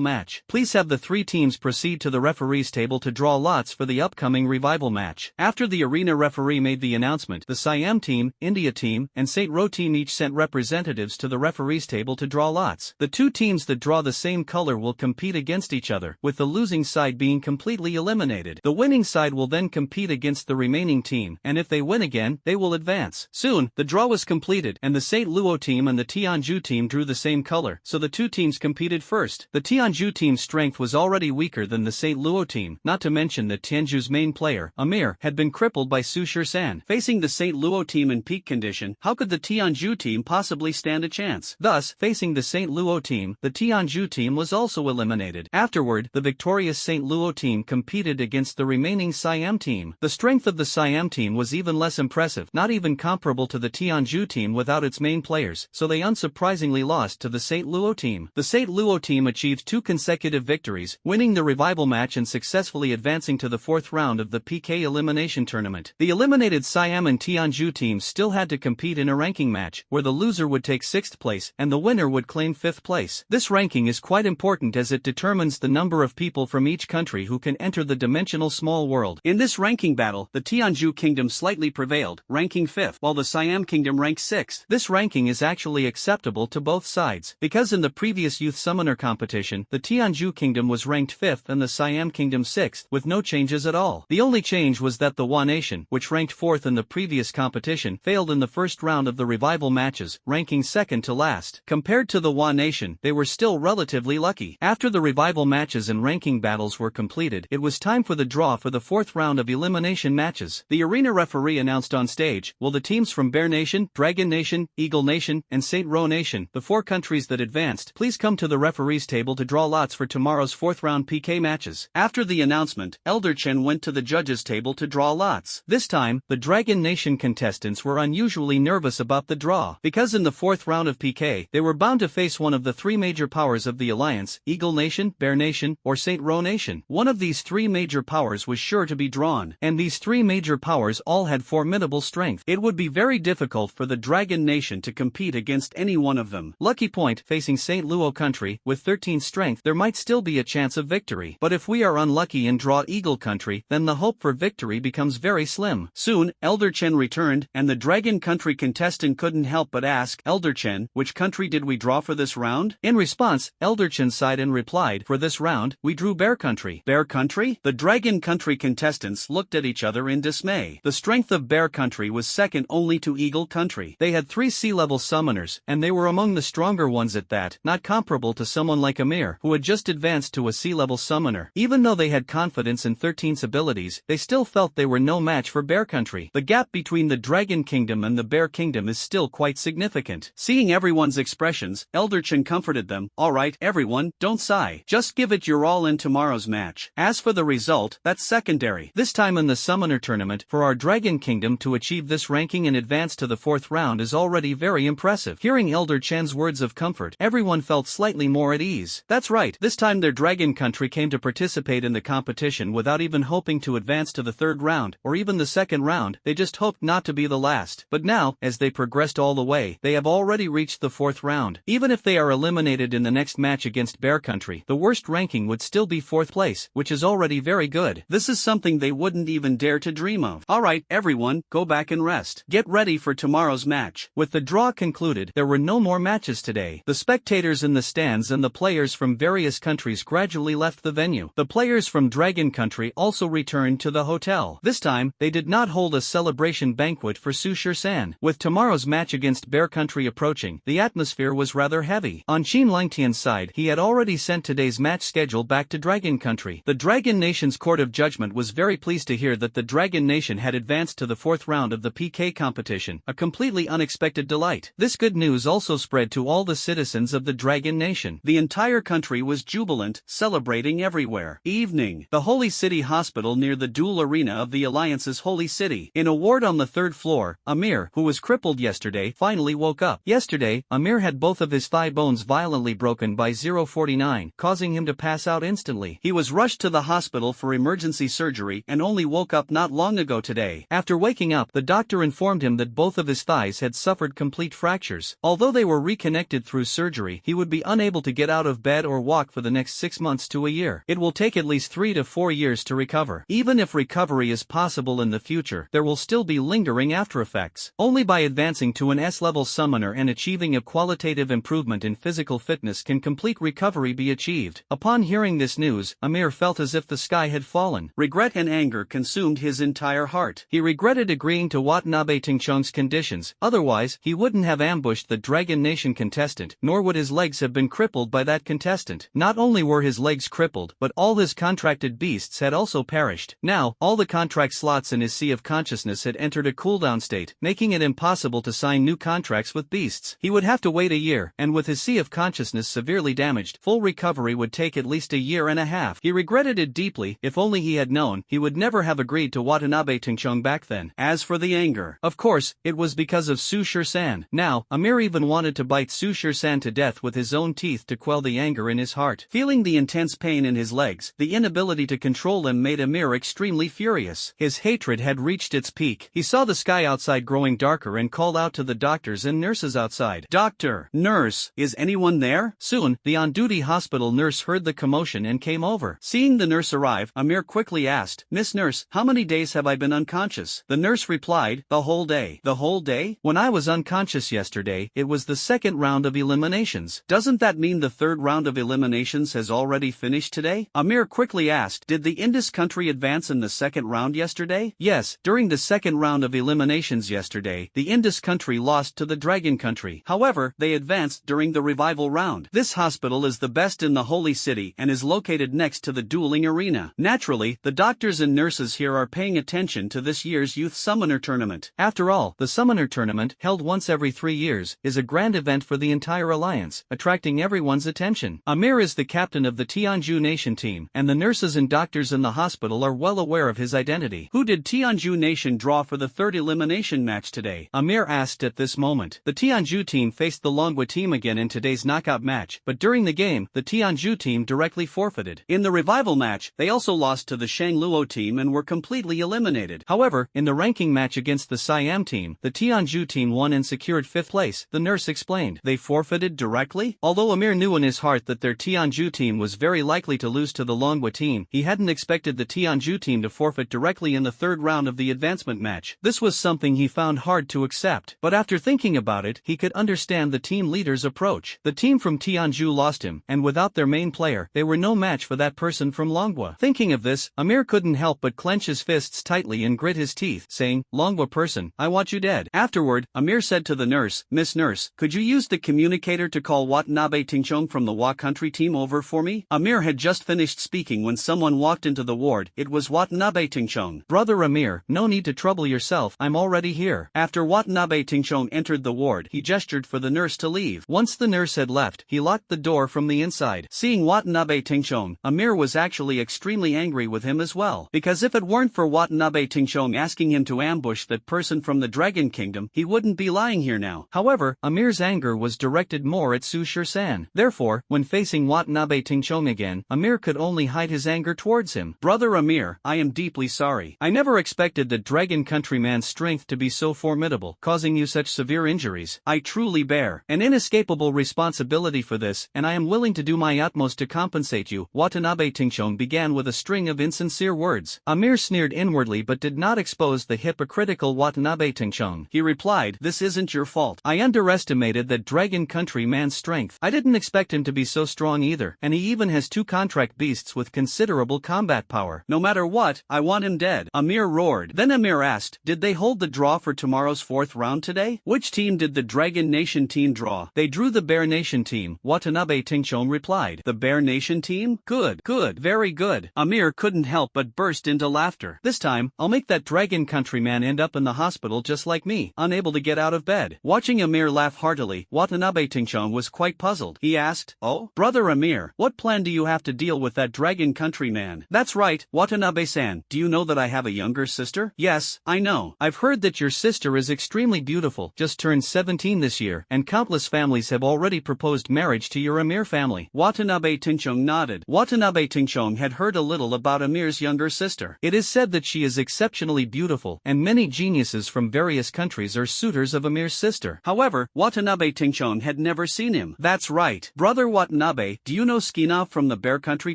match. Please have the 3 teams proceed to the referee's table to draw lots for the upcoming revival match. After the arena referee made the announcement, the Siam team, India team, and St. Ro team each sent representatives to the referee's table to draw lots. The 2 teams that draw the same color will compete against each other, with the losing side being completely eliminated. The winning side will then compete against the remaining team, and if they win again, they will advance. Soon, the draw was completed, and the St. Luo team and the Tianju team drew the same color, so the 2 teams competed first. The Tianju team's strength was already weaker than the St. Luo team, not to mention that Tianju's main player, Amir, had been crippled by Su Shirsan. Facing the St. Luo team in peak condition, how could the Tianju team possibly stand a chance? Thus, facing the St. Luo team, the Tianju team was also eliminated. Afterward, the victorious St. Luo team competed against the remaining Siam team. The strength of the Siam team was even less impressive, not even comparable to the Tianju team without its main players, so they unsurprisingly lost to the St. Luo team. The St. Luo team achieved 2 consecutive victories, winning the revival match and successfully advancing to the 4th round of the PK elimination tournament. The eliminated Siam and Tianju teams still had to compete in a ranking match, where the loser would take 6th place and the winner would claim 5th place. This ranking is quite important as it determines the number of people from each country who can enter the dimensional small world. In this ranking battle, the Tianzhu Kingdom slightly prevailed, ranking 5th, while the Siam Kingdom ranked 6th. This ranking is actually acceptable to both sides, because in the previous Youth Summoner competition, the Tianzhu Kingdom was ranked 5th and the Siam Kingdom 6th, with no changes at all. The only change was that the Hua Nation, which ranked 4th in the previous competition, failed in the first round of the revival matches, ranking 2nd to last. Compared to the Hua Nation, they were still relatively lucky. After the revival matches and ranking battles were completed, it was time for the draw for the 4th round of elimination matches. The arena referee announced on stage, "Will the teams from Bear Nation, Dragon Nation, Eagle Nation, and Saint Ro Nation, the 4 countries that advanced, please come to the referee's table to draw lots for tomorrow's 4th round PK matches." After the announcement, Elder Chen went to the judges' table to draw lots. This time, the Dragon Nation contestants were unusually nervous about the draw, because in the 4th round of PK, they were bound to face one of the 3 major powers of the alliance, Eagle Nation, Bear Nation, or Saint Ro Nation. One of these 3 major powers was sure to be drawn, and these 3 major powers all had formidable strength. It would be very difficult for the Dragon Nation to compete against any one of them. Lucky Point, facing Saint Luo Country, with 13 strength, there might still be a chance of victory. But if we are unlucky and draw Eagle Country, then the hope for victory becomes very slim. Soon, Elder Chen returned, and the Dragon Country contestant couldn't help but ask, "Elder Chen, which country did we draw for this round?" In response, Elder Chen sighed and replied, "For this round, we drew Bear Country." Bear Country? The Dragon Country contestants looked at each other in dismay. The strength of Bear Country was second only to Eagle Country. They had 3 sea-level summoners, and they were among the stronger ones at that, not comparable to someone like Amir, who had just advanced to a sea-level summoner. Even though they had confidence in 13's abilities, they still felt they were no match for Bear Country. The gap between the Dragon Kingdom and the Bear Kingdom is still quite significant. Seeing everyone's expressions, Elder Chen comforted them, "All right, everyone, don't sigh. Just give it your all in tomorrow's match. As for the result, that's secondary." This time in the Summoner Tournament, for our Dragon Kingdom to achieve this ranking and advance to the 4th round is already very impressive. Hearing Elder Chen's words of comfort, everyone felt slightly more at ease. That's right, this time their Dragon Country came to participate in the competition without even hoping to advance to the 3rd round, or even the 2nd round. They just hoped not to be the last. But now, as they progressed all the way, they have already reached the 4th round. Even if they are eliminated in the next match against Bear Country, the worst ranking would still be 4th place, which is already very good. This is something they wouldn't even dare to dream of. Alright, everyone, go back and rest. Get ready for tomorrow's match. With the draw concluded, there were no more matches today. The spectators in the stands and the players from various countries gradually left the venue. The players from Dragon Country also returned to the hotel. This time, they did not hold a celebration banquet for Su Shur-san. With tomorrow's match against Bear Country approaching, the atmosphere was rather heavy. On Qin Langtian's side, he had already sent today's match schedule back to Dragon Country. The Dragon Nation's Court of Judgment was very pleased to hear that the Dragon Nation had advanced to the 4th round of the PK competition, a completely unexpected delight. This good news also spread to all the citizens of the Dragon Nation. The entire country was jubilant, celebrating everywhere. Evening. The Holy City Hospital near the duel arena of the Alliance's Holy City. In a ward on the 3rd floor, Amir, who was crippled yesterday, finally woke up. Yesterday, Amir had both of his thigh bones violently broken by 049, causing him to pass out instantly. He was rushed to the hospital for emergency surgery and only woke up not long ago today. After waking up, the doctor informed him that both of his thighs had suffered complete fractures. Although they were reconnected through surgery, he would be unable to get out of bed or walk for the next 6 months to a year. It will take at least 3 to 4 years to recover. Even if recovery is possible in the future, there will still be lingering after effects. Only by advancing to an S-level summoner and achieving a qualitative improvement in physical fitness can complete recovery be achieved. Upon hearing this news, Amir felt as if the sky had fallen. Regret and anger consumed his entire heart. He regretted agreeing to Watanabe Tingchong's conditions, otherwise, he wouldn't have ambushed the Dragon Nation contestant, nor would his legs have been crippled by that contestant. Not only were his legs crippled, but all his contracted beasts had also perished. Now, all the contract slots in his Sea of Consciousness had entered a cooldown state, making it impossible to sign new contracts with beasts. He would have to wait a year, and with his Sea of Consciousness severely damaged, full recovery would take at least a year and a half. He regretted it deeply. If only he had known, he would never have agreed to Watanabe Tingchong back then. As for the anger, of course, it was because of Su Shur-san. Now, Amir even wanted to bite Su Shur-san to death with his own teeth to quell the anger in his heart. Feeling the intense pain in his legs, the inability to control them made Amir extremely furious. His hatred had reached its peak. He saw the sky outside growing darker and called out to the doctors and nurses outside. "Doctor, nurse, is anyone there?" Soon, the on-duty hospital nurse heard heard the commotion and came over. Seeing the nurse arrive, Amir quickly asked, "Miss Nurse, how many days have I been unconscious?" The nurse replied, "The whole day." "The whole day? When I was unconscious yesterday, it was the second round of eliminations. Doesn't that mean the third round of eliminations has already finished today?" Amir quickly asked, "Did the Indus country advance in the second round yesterday?" "Yes, during the second round of eliminations yesterday, the Indus country lost to the Dragon country. However, they advanced during the revival round. This hospital is the best in the Holy City and is located next to the dueling arena. Naturally, the doctors and nurses here are paying attention to this year's Youth Summoner Tournament. After all, the Summoner Tournament, held once every 3 years, is a grand event for the entire alliance, attracting everyone's attention. Amir is the captain of the Tianju Nation team, and the nurses and doctors in the hospital are well aware of his identity." "Who did Tianju Nation draw for the third elimination match today?" Amir asked at this moment. "The Tianju team faced the Longwa team again in today's knockout match, but during the game, the Tianju team directly forfeited. In the revival match, they also lost to the Shangluo team and were completely eliminated. However, in the ranking match against the Siam team, the Tianju team won and secured 5th place," the nurse explained. "They forfeited directly?" Although Amir knew in his heart that their Tianju team was very likely to lose to the Longwa team, he hadn't expected the Tianju team to forfeit directly in the third round of the advancement match. This was something he found hard to accept, but after thinking about it, he could understand the team leader's approach. The team from Tianju lost him, and without their main player, they were no match for that person from Longwa. Thinking of this, Amir couldn't help but clench his fists tightly and grit his teeth, saying, "Longwa person, I want you dead." Afterward, Amir said to the nurse, "Miss Nurse, could you use the communicator to call Watanabe Tingchong from the Wa country team over for me?" Amir had just finished speaking when someone walked into the ward. It was Watanabe Tingchong. "Brother Amir, no need to trouble yourself, I'm already here." After Watanabe Tingchong entered the ward, he gestured for the nurse to leave. Once the nurse had left, he locked the door from the inside. Seeing Watanabe Tingchong, Amir was actually extremely angry with him as well, because if it weren't for Watanabe Tingchong asking him to ambush that person from the Dragon Kingdom, he wouldn't be lying here now. However, Amir's anger was directed more at Su Shur-san. Therefore, when facing Watanabe Tingchong again, Amir could only hide his anger towards him. "Brother Amir, I am deeply sorry. I never expected the Dragon countryman's strength to be so formidable, causing you such severe injuries. I truly bear an inescapable responsibility for this, and I am willing to do my utmost to compensate you." Watanabe Tingchong began with a string of insincere words. Amir sneered inwardly but did not expose the hypocritical Watanabe Tingchong. He replied, "This isn't your fault. I underestimated that Dragon countryman's strength. I didn't expect him to be so strong either, and he even has 2 contract beasts with considerable combat power. No matter what, I want him dead." Amir roared. Then Amir asked, "Did they hold the draw for tomorrow's 4th round today?" "Which team did the Dragon Nation team draw?" "They drew the Bear Nation team," Watanabe Tingchong replied. "The Bear Nation team? Good, good, very good." Amir couldn't help but burst into laughter. "This time, I'll make that Dragon countryman end up in the hospital just like me, unable to get out of bed." Watching Amir laugh heartily, Watanabe Tingchong was quite puzzled. He asked, "Oh, Brother Amir, what plan do you have to deal with that Dragon countryman?" "That's right, Watanabe-san, do you know that I have a younger sister?" "Yes, I know. I've heard that your sister is extremely beautiful, just turned 17 this year, and countless families have already proposed marriage to your Amir family." Watanabe Tingchong nodded. Watanabe Tingchong had heard a little about Amir's younger sister. It is said that she is exceptionally beautiful, and many geniuses from various countries are suitors of Amir's sister. However, Watanabe Tingchong had never seen him. "That's right. Brother Watanabe, do you know Skinov from the Bear Country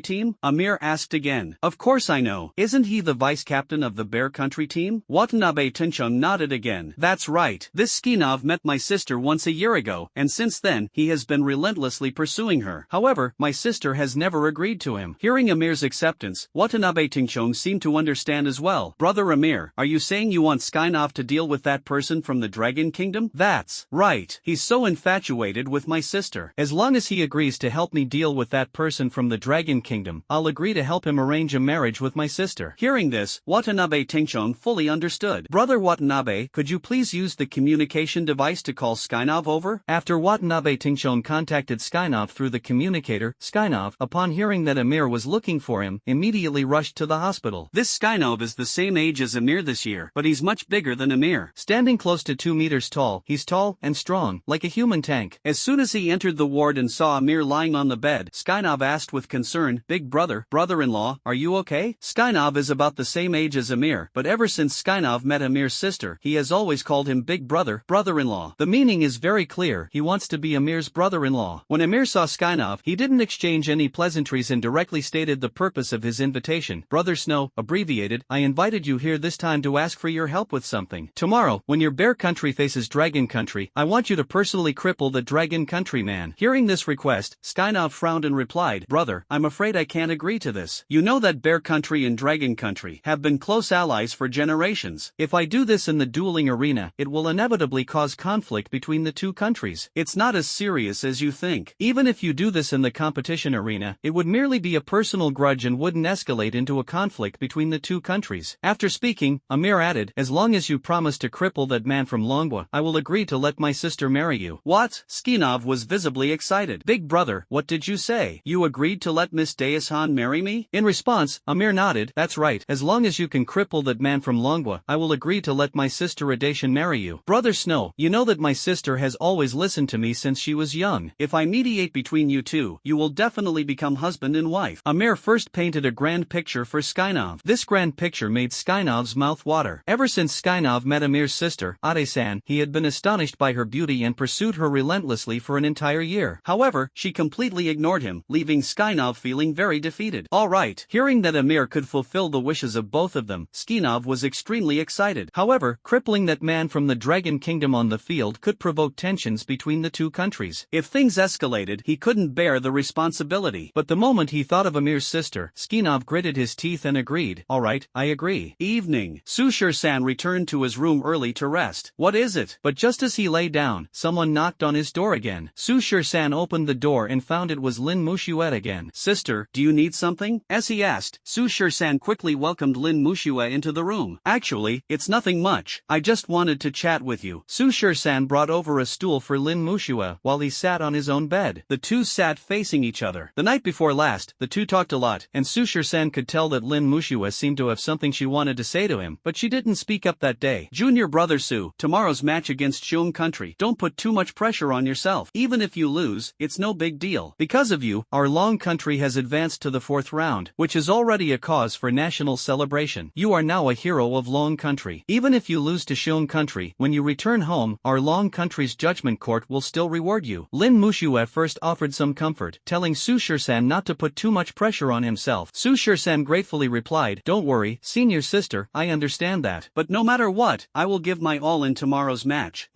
team?" Amir asked again. "Of course I know. Isn't he the vice-captain of the Bear Country team?" Watanabe Tingchong nodded again. "That's right. This Skinov met my sister once a year ago, and since then, he has been relentlessly pursuing her. However, my sister has never agreed to him." Hearing Amir's acceptance, Watanabe Tingchong seemed to understand as well. "Brother Amir, are you saying you want Skinov to deal with that person from the Dragon Kingdom?" "That's right. He's so infatuated with my sister. As long as he agrees to help me deal with that person from the Dragon Kingdom, I'll agree to help him arrange a marriage with my sister." Hearing this, Watanabe Tingchong fully understood. "Brother Watanabe, could you please use the communication device to call Skinov over?" After Watanabe Tingchong contacted Skinov through the communicator, Skinov, upon hearing that Amir was looking for him, immediately rushed to the hospital. This Skinov is the same age as Amir this year, but he's much bigger than Amir. Standing close to 2 meters tall, he's tall and strong, like a human tank. As soon as he entered the ward and saw Amir lying on the bed, Skinov asked with concern, "Big brother, brother-in-law, are you okay?" Skinov is about the same age as Amir, but ever since Skinov met Amir's sister, he has always called him big brother, brother-in-law. The meaning is very clear, he wants to be Amir's brother-in-law. When Amir saw Skinov, he didn't exchange exchange any pleasantries and directly stated the purpose of his invitation. Brother Snow, abbreviated, I invited you here this time to ask for your help with something. Tomorrow, when your bear country faces dragon country, I want you to personally cripple the dragon country man. Hearing this request, Skynov frowned and replied, Brother, I'm afraid I can't agree to this. You know that bear country and dragon country have been close allies for generations. If I do this in the dueling arena, it will inevitably cause conflict between the two countries. It's not as serious as you think. Even if you do this in the competition arena, it would merely be a personal grudge and wouldn't escalate into a conflict between the two countries. After speaking, Amir added, as long as you promise to cripple that man from Longwa, I will agree to let my sister marry you. What? Skynov was visibly excited. Big brother, what did you say? You agreed to let Miss Dayasan marry me? In response, Amir nodded, that's right, as long as you can cripple that man from Longwa, I will agree to let my sister Adation marry you. Brother Snow, you know that my sister has always listened to me since she was young. If I mediate between you two, you will definitely become husband and wife. Amir first painted a grand picture for Skynov. This grand picture made Skynov's mouth water. Ever since Skynov met Amir's sister, Ade-san, he had been astonished by her beauty and pursued her relentlessly for an entire year. However, she completely ignored him, leaving Skynov feeling very defeated. Alright, hearing that Amir could fulfill the wishes of both of them, Skynov was extremely excited. However, crippling that man from the Dragon Kingdom on the field could provoke tensions between the two countries. If things escalated, he couldn't bear the responsibility. But the moment he thought of Amir's sister, Skynov gritted his teeth and agreed. Alright, I agree. Evening. Sushir-san returned to his room early to rest. What is it? But just as he lay down, someone knocked on his door again. Sushir-san opened the door and found it was Lin Mushue again. Sister, do you need something? As he asked, Sushir-san quickly welcomed Lin Mushue into the room. Actually, it's nothing much. I just wanted to chat with you. Sushir-san brought over a stool for Lin Mushue while he sat on his own bed. The two sat facing each other. The night before last, the two talked a lot, and Sushir-san could tell that Lin Mushue seemed to have something she wanted to say to him, but she didn't speak up that day. Junior brother Su, tomorrow's match against Xiong country. Don't put too much pressure on yourself. Even if you lose, it's no big deal. Because of you, our Long country has advanced to the 4th round, which is already a cause for national celebration. You are now a hero of Long country. Even if you lose to Xiong country, when you return home, our Long country's judgment court will still reward you. Lin Mushue first offered some comfort, telling Sushir-san not to put too much pressure on himself. Sushir-san gratefully replied, don't worry, senior sister, I understand that. But no matter what, I will give my all in tomorrow's match.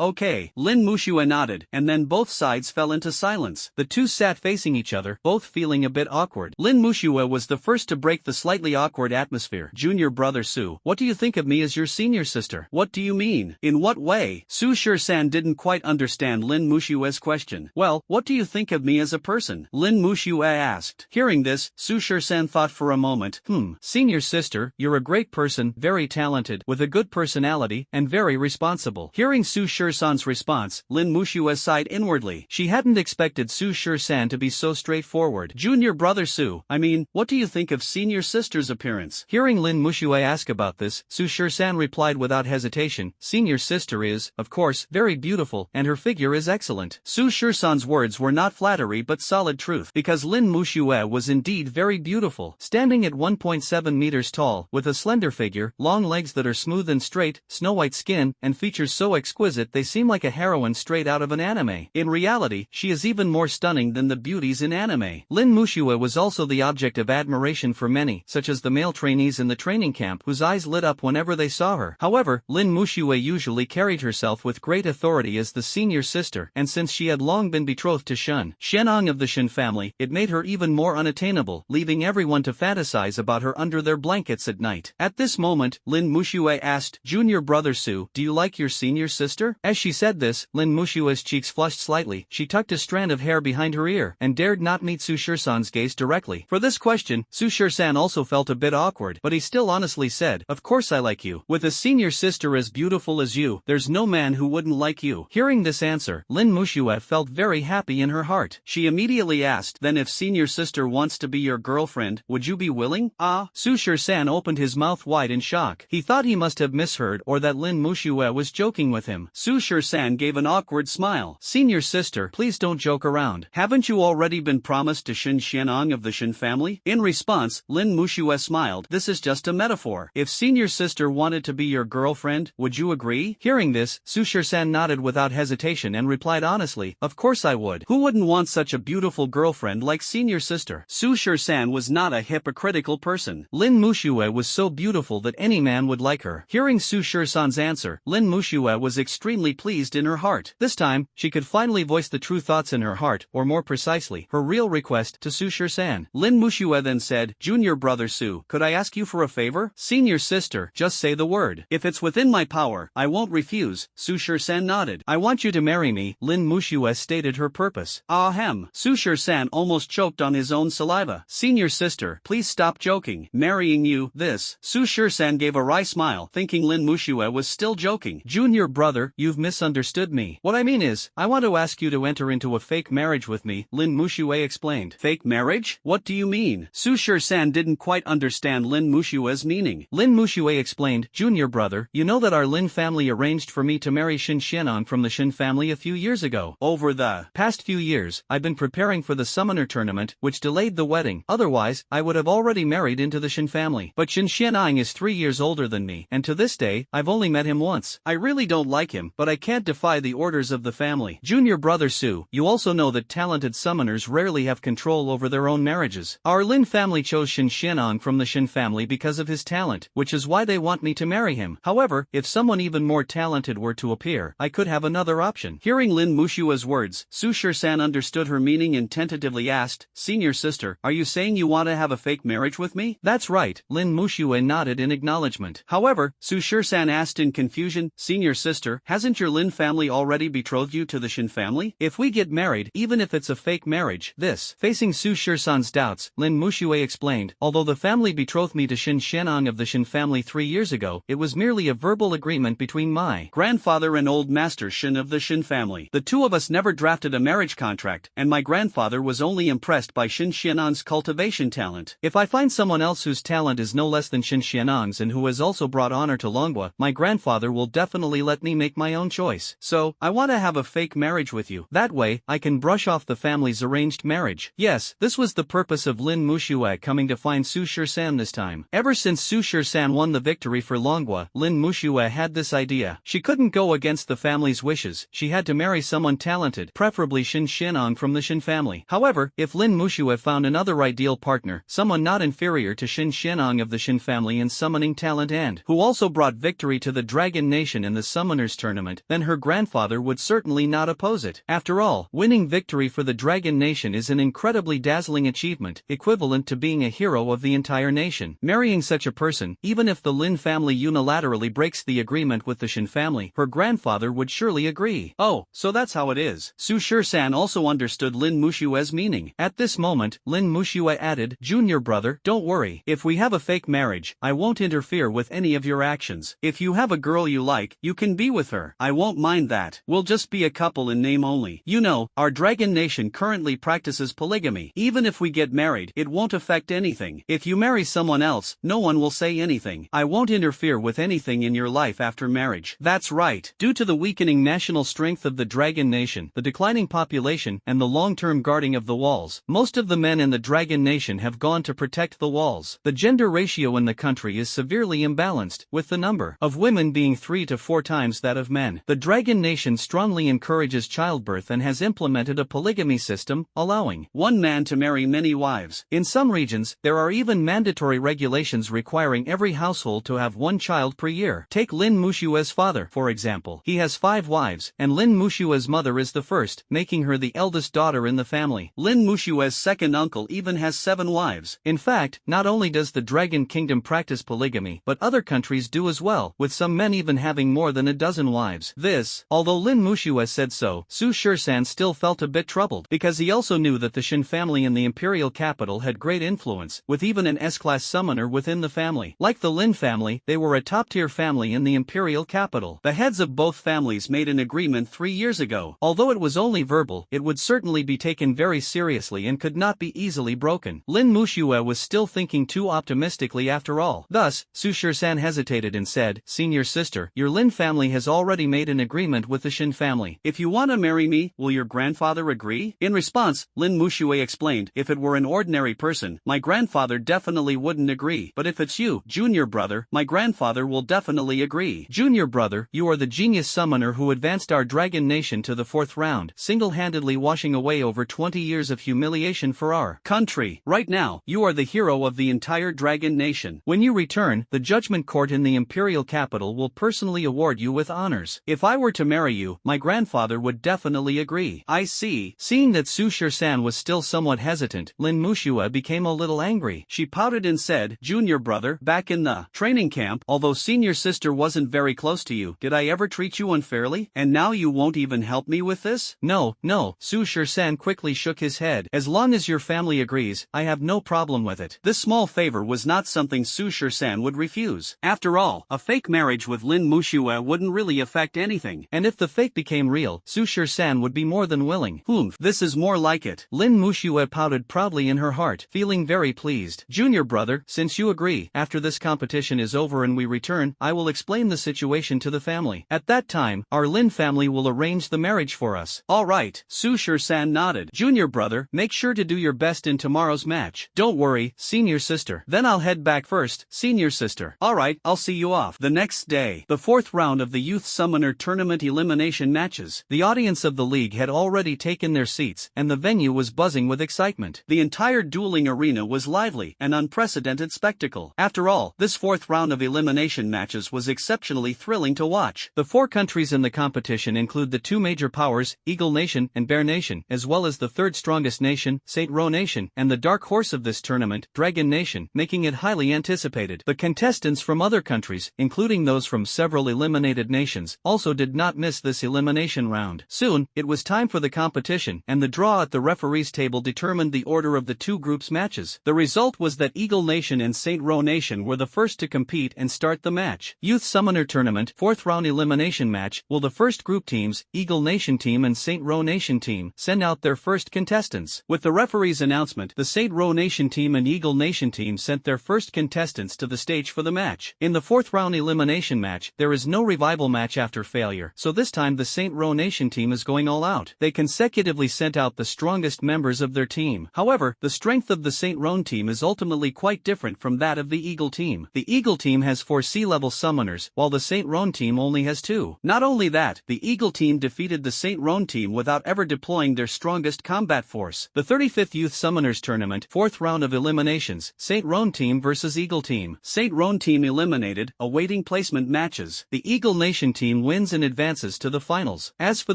Okay. Lin Mushue nodded, and then both sides fell into silence. The two sat facing each other, both feeling a bit awkward. Lin Mushue was the first to break the slightly awkward atmosphere. Junior brother Su, what do you think of me as your senior sister? What do you mean? In what way? Sushir-san didn't quite understand Lin Mushue's question. Well, what do you think of me as a person? Lin Mushue asked. Hearing this, Sushir-san thought for a moment. Senior sister, you're a great person, very talented, with a good personality, and very responsible. Hearing Sushir-san's response, Lin Mushue sighed inwardly. She hadn't expected Sushir-san to be so straightforward. Junior brother Su, I mean, what do you think of senior sister's appearance? Hearing Lin Mushue ask about this, Sushir-san replied without hesitation, senior sister is, of course, very beautiful, and her figure is excellent. Sushir-san's words were not flattery but solid truth, because Lin Mushue was indeed very beautiful. Standing at 1.7 meters tall, with a slender figure, long legs that are smooth and straight, snow-white skin, and features so exquisite they seem like a heroine straight out of an anime. In reality, she is even more stunning than the beauties in anime. Lin Mushue was also the object of admiration for many, such as the male trainees in the training camp whose eyes lit up whenever they saw her. However, Lin Mushue usually carried herself with great authority as the senior sister, and since she had long been betrothed to Shun Shenong of the Shin family, it made her even more unattainable, leaving everyone to fantasize about her under their blankets at night. At this moment, Lin Mushue asked, Junior brother Su, do you like your senior sister? As she said this, Lin Mushue's cheeks flushed slightly. She tucked a strand of hair behind her ear, and dared not meet Sushir-san's gaze directly. For this question, Sushir-san also felt a bit awkward, but he still honestly said, of course I like you. With a senior sister as beautiful as you, there's no man who wouldn't like you. Hearing this answer, Lin Mushue felt very happy in her heart. She immediately asked, then if senior sister wants to be your girlfriend, would you be willing? Sushir-san opened his mouth wide in shock. He thought he must have misheard or that Lin Mushue was joking with him. Sushir-san gave an awkward smile. Senior sister, please don't joke around. Haven't you already been promised to Shin Xianong of the Shin family? In response, Lin Mushue smiled. This is just a metaphor. If senior sister wanted to be your girlfriend, would you agree? Hearing this, Sushir-san nodded without hesitation and replied honestly, of course I would. Who wouldn't want such a beautiful beautiful girlfriend like senior sister. Su Shur-san was not a hypocritical person. Lin Muxue was so beautiful that any man would like her. Hearing Su Shur-san's answer, Lin Muxue was extremely pleased in her heart. This time, she could finally voice the true thoughts in her heart, or more precisely, her real request to Su Shur-san. Lin Muxue then said, "Junior brother Su, could I ask you for a favor?" "Senior sister, just say the word. If it's within my power, I won't refuse." Su Shur-san nodded. "I want you to marry me," Lin Muxue stated her purpose. Ahem. Su Shur-san almost choked on his own saliva. "Senior sister, please stop joking. Marrying you, this." Su Shur-san gave a wry smile, thinking Lin Muxue was still joking. "Junior brother, you've misunderstood me. What I mean is, I want to ask you to enter into a fake marriage with me," Lin Muxue explained. "Fake marriage? What do you mean?" Su Shur-san didn't quite understand Lin Muxue's meaning. Lin Muxue explained, "Junior brother, you know that our Lin family arranged for me to marry Shin Xianong from the Shin family a few years ago. Over the past few years, I've been preparing for the summoner tournament, which delayed the wedding. Otherwise, I would have already married into the Shin family. But Shin Xianong is 3 years older than me, and to this day, I've only met him once. I really don't like him, but I can't defy the orders of the family. Junior brother Su, you also know that talented summoners rarely have control over their own marriages. Our Lin family chose Shin Xianong from the Shin family because of his talent, which is why they want me to marry him. However, if someone even more talented were to appear, I could have another option." Hearing Lin Muxue's words, Su Shur-san understood her meaning and tentatively asked, "Senior sister, are you saying you want to have a fake marriage with me?" "That's right," Lin Muxue nodded in acknowledgement. However, Su Shur-san asked in confusion, "Senior sister, hasn't your Lin family already betrothed you to the Shin family? If we get married, even if it's a fake marriage, this..." Facing Su Shur-san's doubts, Lin Muxue explained, "Although the family betrothed me to Shin Xianong of the Shin family 3 years ago, it was merely a verbal agreement between my grandfather and old master Shin of the Shin family. The two of us never drafted a marriage contract, and my grandfather was only impressed by Shin Xianong's cultivation talent. If I find someone else whose talent is no less than Shin Xianong's and who has also brought honor to Longwa, my grandfather will definitely let me make my own choice. So, I want to have a fake marriage with you. That way, I can brush off the family's arranged marriage." Yes, this was the purpose of Lin Muxue coming to find Su Shur-san this time. Ever since Su Shur-san won the victory for Longwa, Lin Muxue had this idea. She couldn't go against the family's wishes, she had to marry someone talented, preferably Shin Xianong from the Shin family. However, if Lin Muxue found another ideal partner, someone not inferior to Shin Xianong of the Shin family in summoning talent and who also brought victory to the Dragon Nation in the Summoners Tournament, then her grandfather would certainly not oppose it. After all, winning victory for the Dragon Nation is an incredibly dazzling achievement, equivalent to being a hero of the entire nation. Marrying such a person, even if the Lin family unilaterally breaks the agreement with the Shin family, her grandfather would surely agree. Oh, so that's how it is. Su Shur-san also understood Lin Muxue's meaning. At this moment, Lin Muxue added, "Junior brother, don't worry. If we have a fake marriage, I won't interfere with any of your actions. If you have a girl you like, you can be with her. I won't mind that. We'll just be a couple in name only. You know, our Dragon Nation currently practices polygamy. Even if we get married, it won't affect anything. If you marry someone else, no one will say anything. I won't interfere with anything in your life after marriage." That's right. Due to the weakening national strength of the Dragon Nation, the declining population, and the long-term guarding of the walls, most of the men in the Dragon Nation have gone to protect the walls. The gender ratio in the country is severely imbalanced, with the number of women being 3 to 4 times that of men. The Dragon Nation strongly encourages childbirth and has implemented a polygamy system, allowing one man to marry many wives. In some regions, there are even mandatory regulations requiring every household to have one child per year. Take Lin Muxue's father, for example. He has 5 wives, and Lin Muxue's mother is the first, making her the eldest daughter in the family. Lin Muxue's second uncle even has 7 wives. In fact, not only does the Dragon Kingdom practice polygamy, but other countries do as well, with some men even having more than a dozen wives. This, although Lin Muxue said so, Su Shur-san still felt a bit troubled, because he also knew that the Shin family in the imperial capital had great influence, with even an S-class summoner within the family. Like the Lin family, they were a top-tier family in the imperial capital. The heads of both families made an agreement 3 years ago. Although it was only verbal, it would certainly be taken very seriously and could not be easily broken. Lin Muxue was still thinking too optimistically after all. Thus, Su Shur-san hesitated and said, "Senior sister, your Lin family has already made an agreement with the Shin family. If you want to marry me, will your grandfather agree?" In response, Lin Muxue explained, "If it were an ordinary person, my grandfather definitely wouldn't agree. But if it's you, junior brother, my grandfather will definitely agree." "Junior brother, you are the genius summoner who advanced our Dragon Nation to the 4th round, single-handedly washing away over 20 years of humiliation for our country. Right now, you are the hero of the entire Dragon Nation. When you return, the judgment court in the imperial capital will personally award you with honors. If I were to marry you, my grandfather would definitely agree. I see. Seeing that Su Shur-san was still somewhat hesitant, Lin Muxue became a little angry. She pouted and said, "Junior brother, back in the training camp, although senior sister wasn't very close to you, did I ever treat you unfairly? And now you won't even help me with this?" No, Su Shur-san quickly shook his head. "As long as your family agrees, I have no problem with it." This small favor was not something Su Shur-san would refuse. After all, a fake marriage with Lin Muxue wouldn't really affect anything. And if the fake became real, Su Shur-san would be more than willing. This is more like it. Lin Muxue pouted proudly in her heart, feeling very pleased. "Junior brother, since you agree, after this competition is over and we return, I will explain the situation to the family. At that time, our Lin family will arrange the marriage for us." "Alright," Su Shur-san nodded. "Junior brother, make sure to do your best in tomorrow's match." "Don't worry, senior sister. Then I'll head back first, senior sister." "Alright, I'll see you off." The next day, the fourth round of the Youth Summoner Tournament elimination matches. The audience of the league had already taken their seats, and the venue was buzzing with excitement. The entire dueling arena was lively, an unprecedented spectacle. After all, this fourth round of elimination matches was exceptionally thrilling to watch. The four countries in the competition include the two major powers, Eagle Nation and Bear Nation, as well as the third strongest nation, Saint Ro Nation, and the dark horse of this tournament, Dragon Nation, making it highly anticipated. The contestants from other countries, including those from several eliminated nations, also did not miss this elimination round. Soon, it was time for the competition, and the draw at the referee's table determined the order of the two groups' matches. The result was that Eagle Nation and Saint Ro Nation were the first to compete and start the match. Youth Summoner Tournament, fourth round elimination match. Will the first group teams, Eagle Nation team and Saint Ro Nation team, send out their first contestants? With the referee's announcement, the Saint Ro Nation team and Eagle Nation team sent their first contestants to the stage for the match. In the fourth round elimination match, there is no revival match after failure, so this time the Saint Ro Nation team is going all out. They consecutively sent out the strongest members of their team. However, the strength of the Saint Ro team is ultimately quite different from that of the Eagle team. The Eagle team has 4 sea-level summoners, while the Saint Ro team only has 2. Not only that, the Eagle team defeated the Saint Ro team without ever deploying their strongest combat force. The 35th Youth Summoners Tournament, fourth round of eliminations, Saint Ro team versus Eagle team. Saint Ro team eliminated, awaiting placement matches. The Eagle Nation team wins and advances to the finals. As for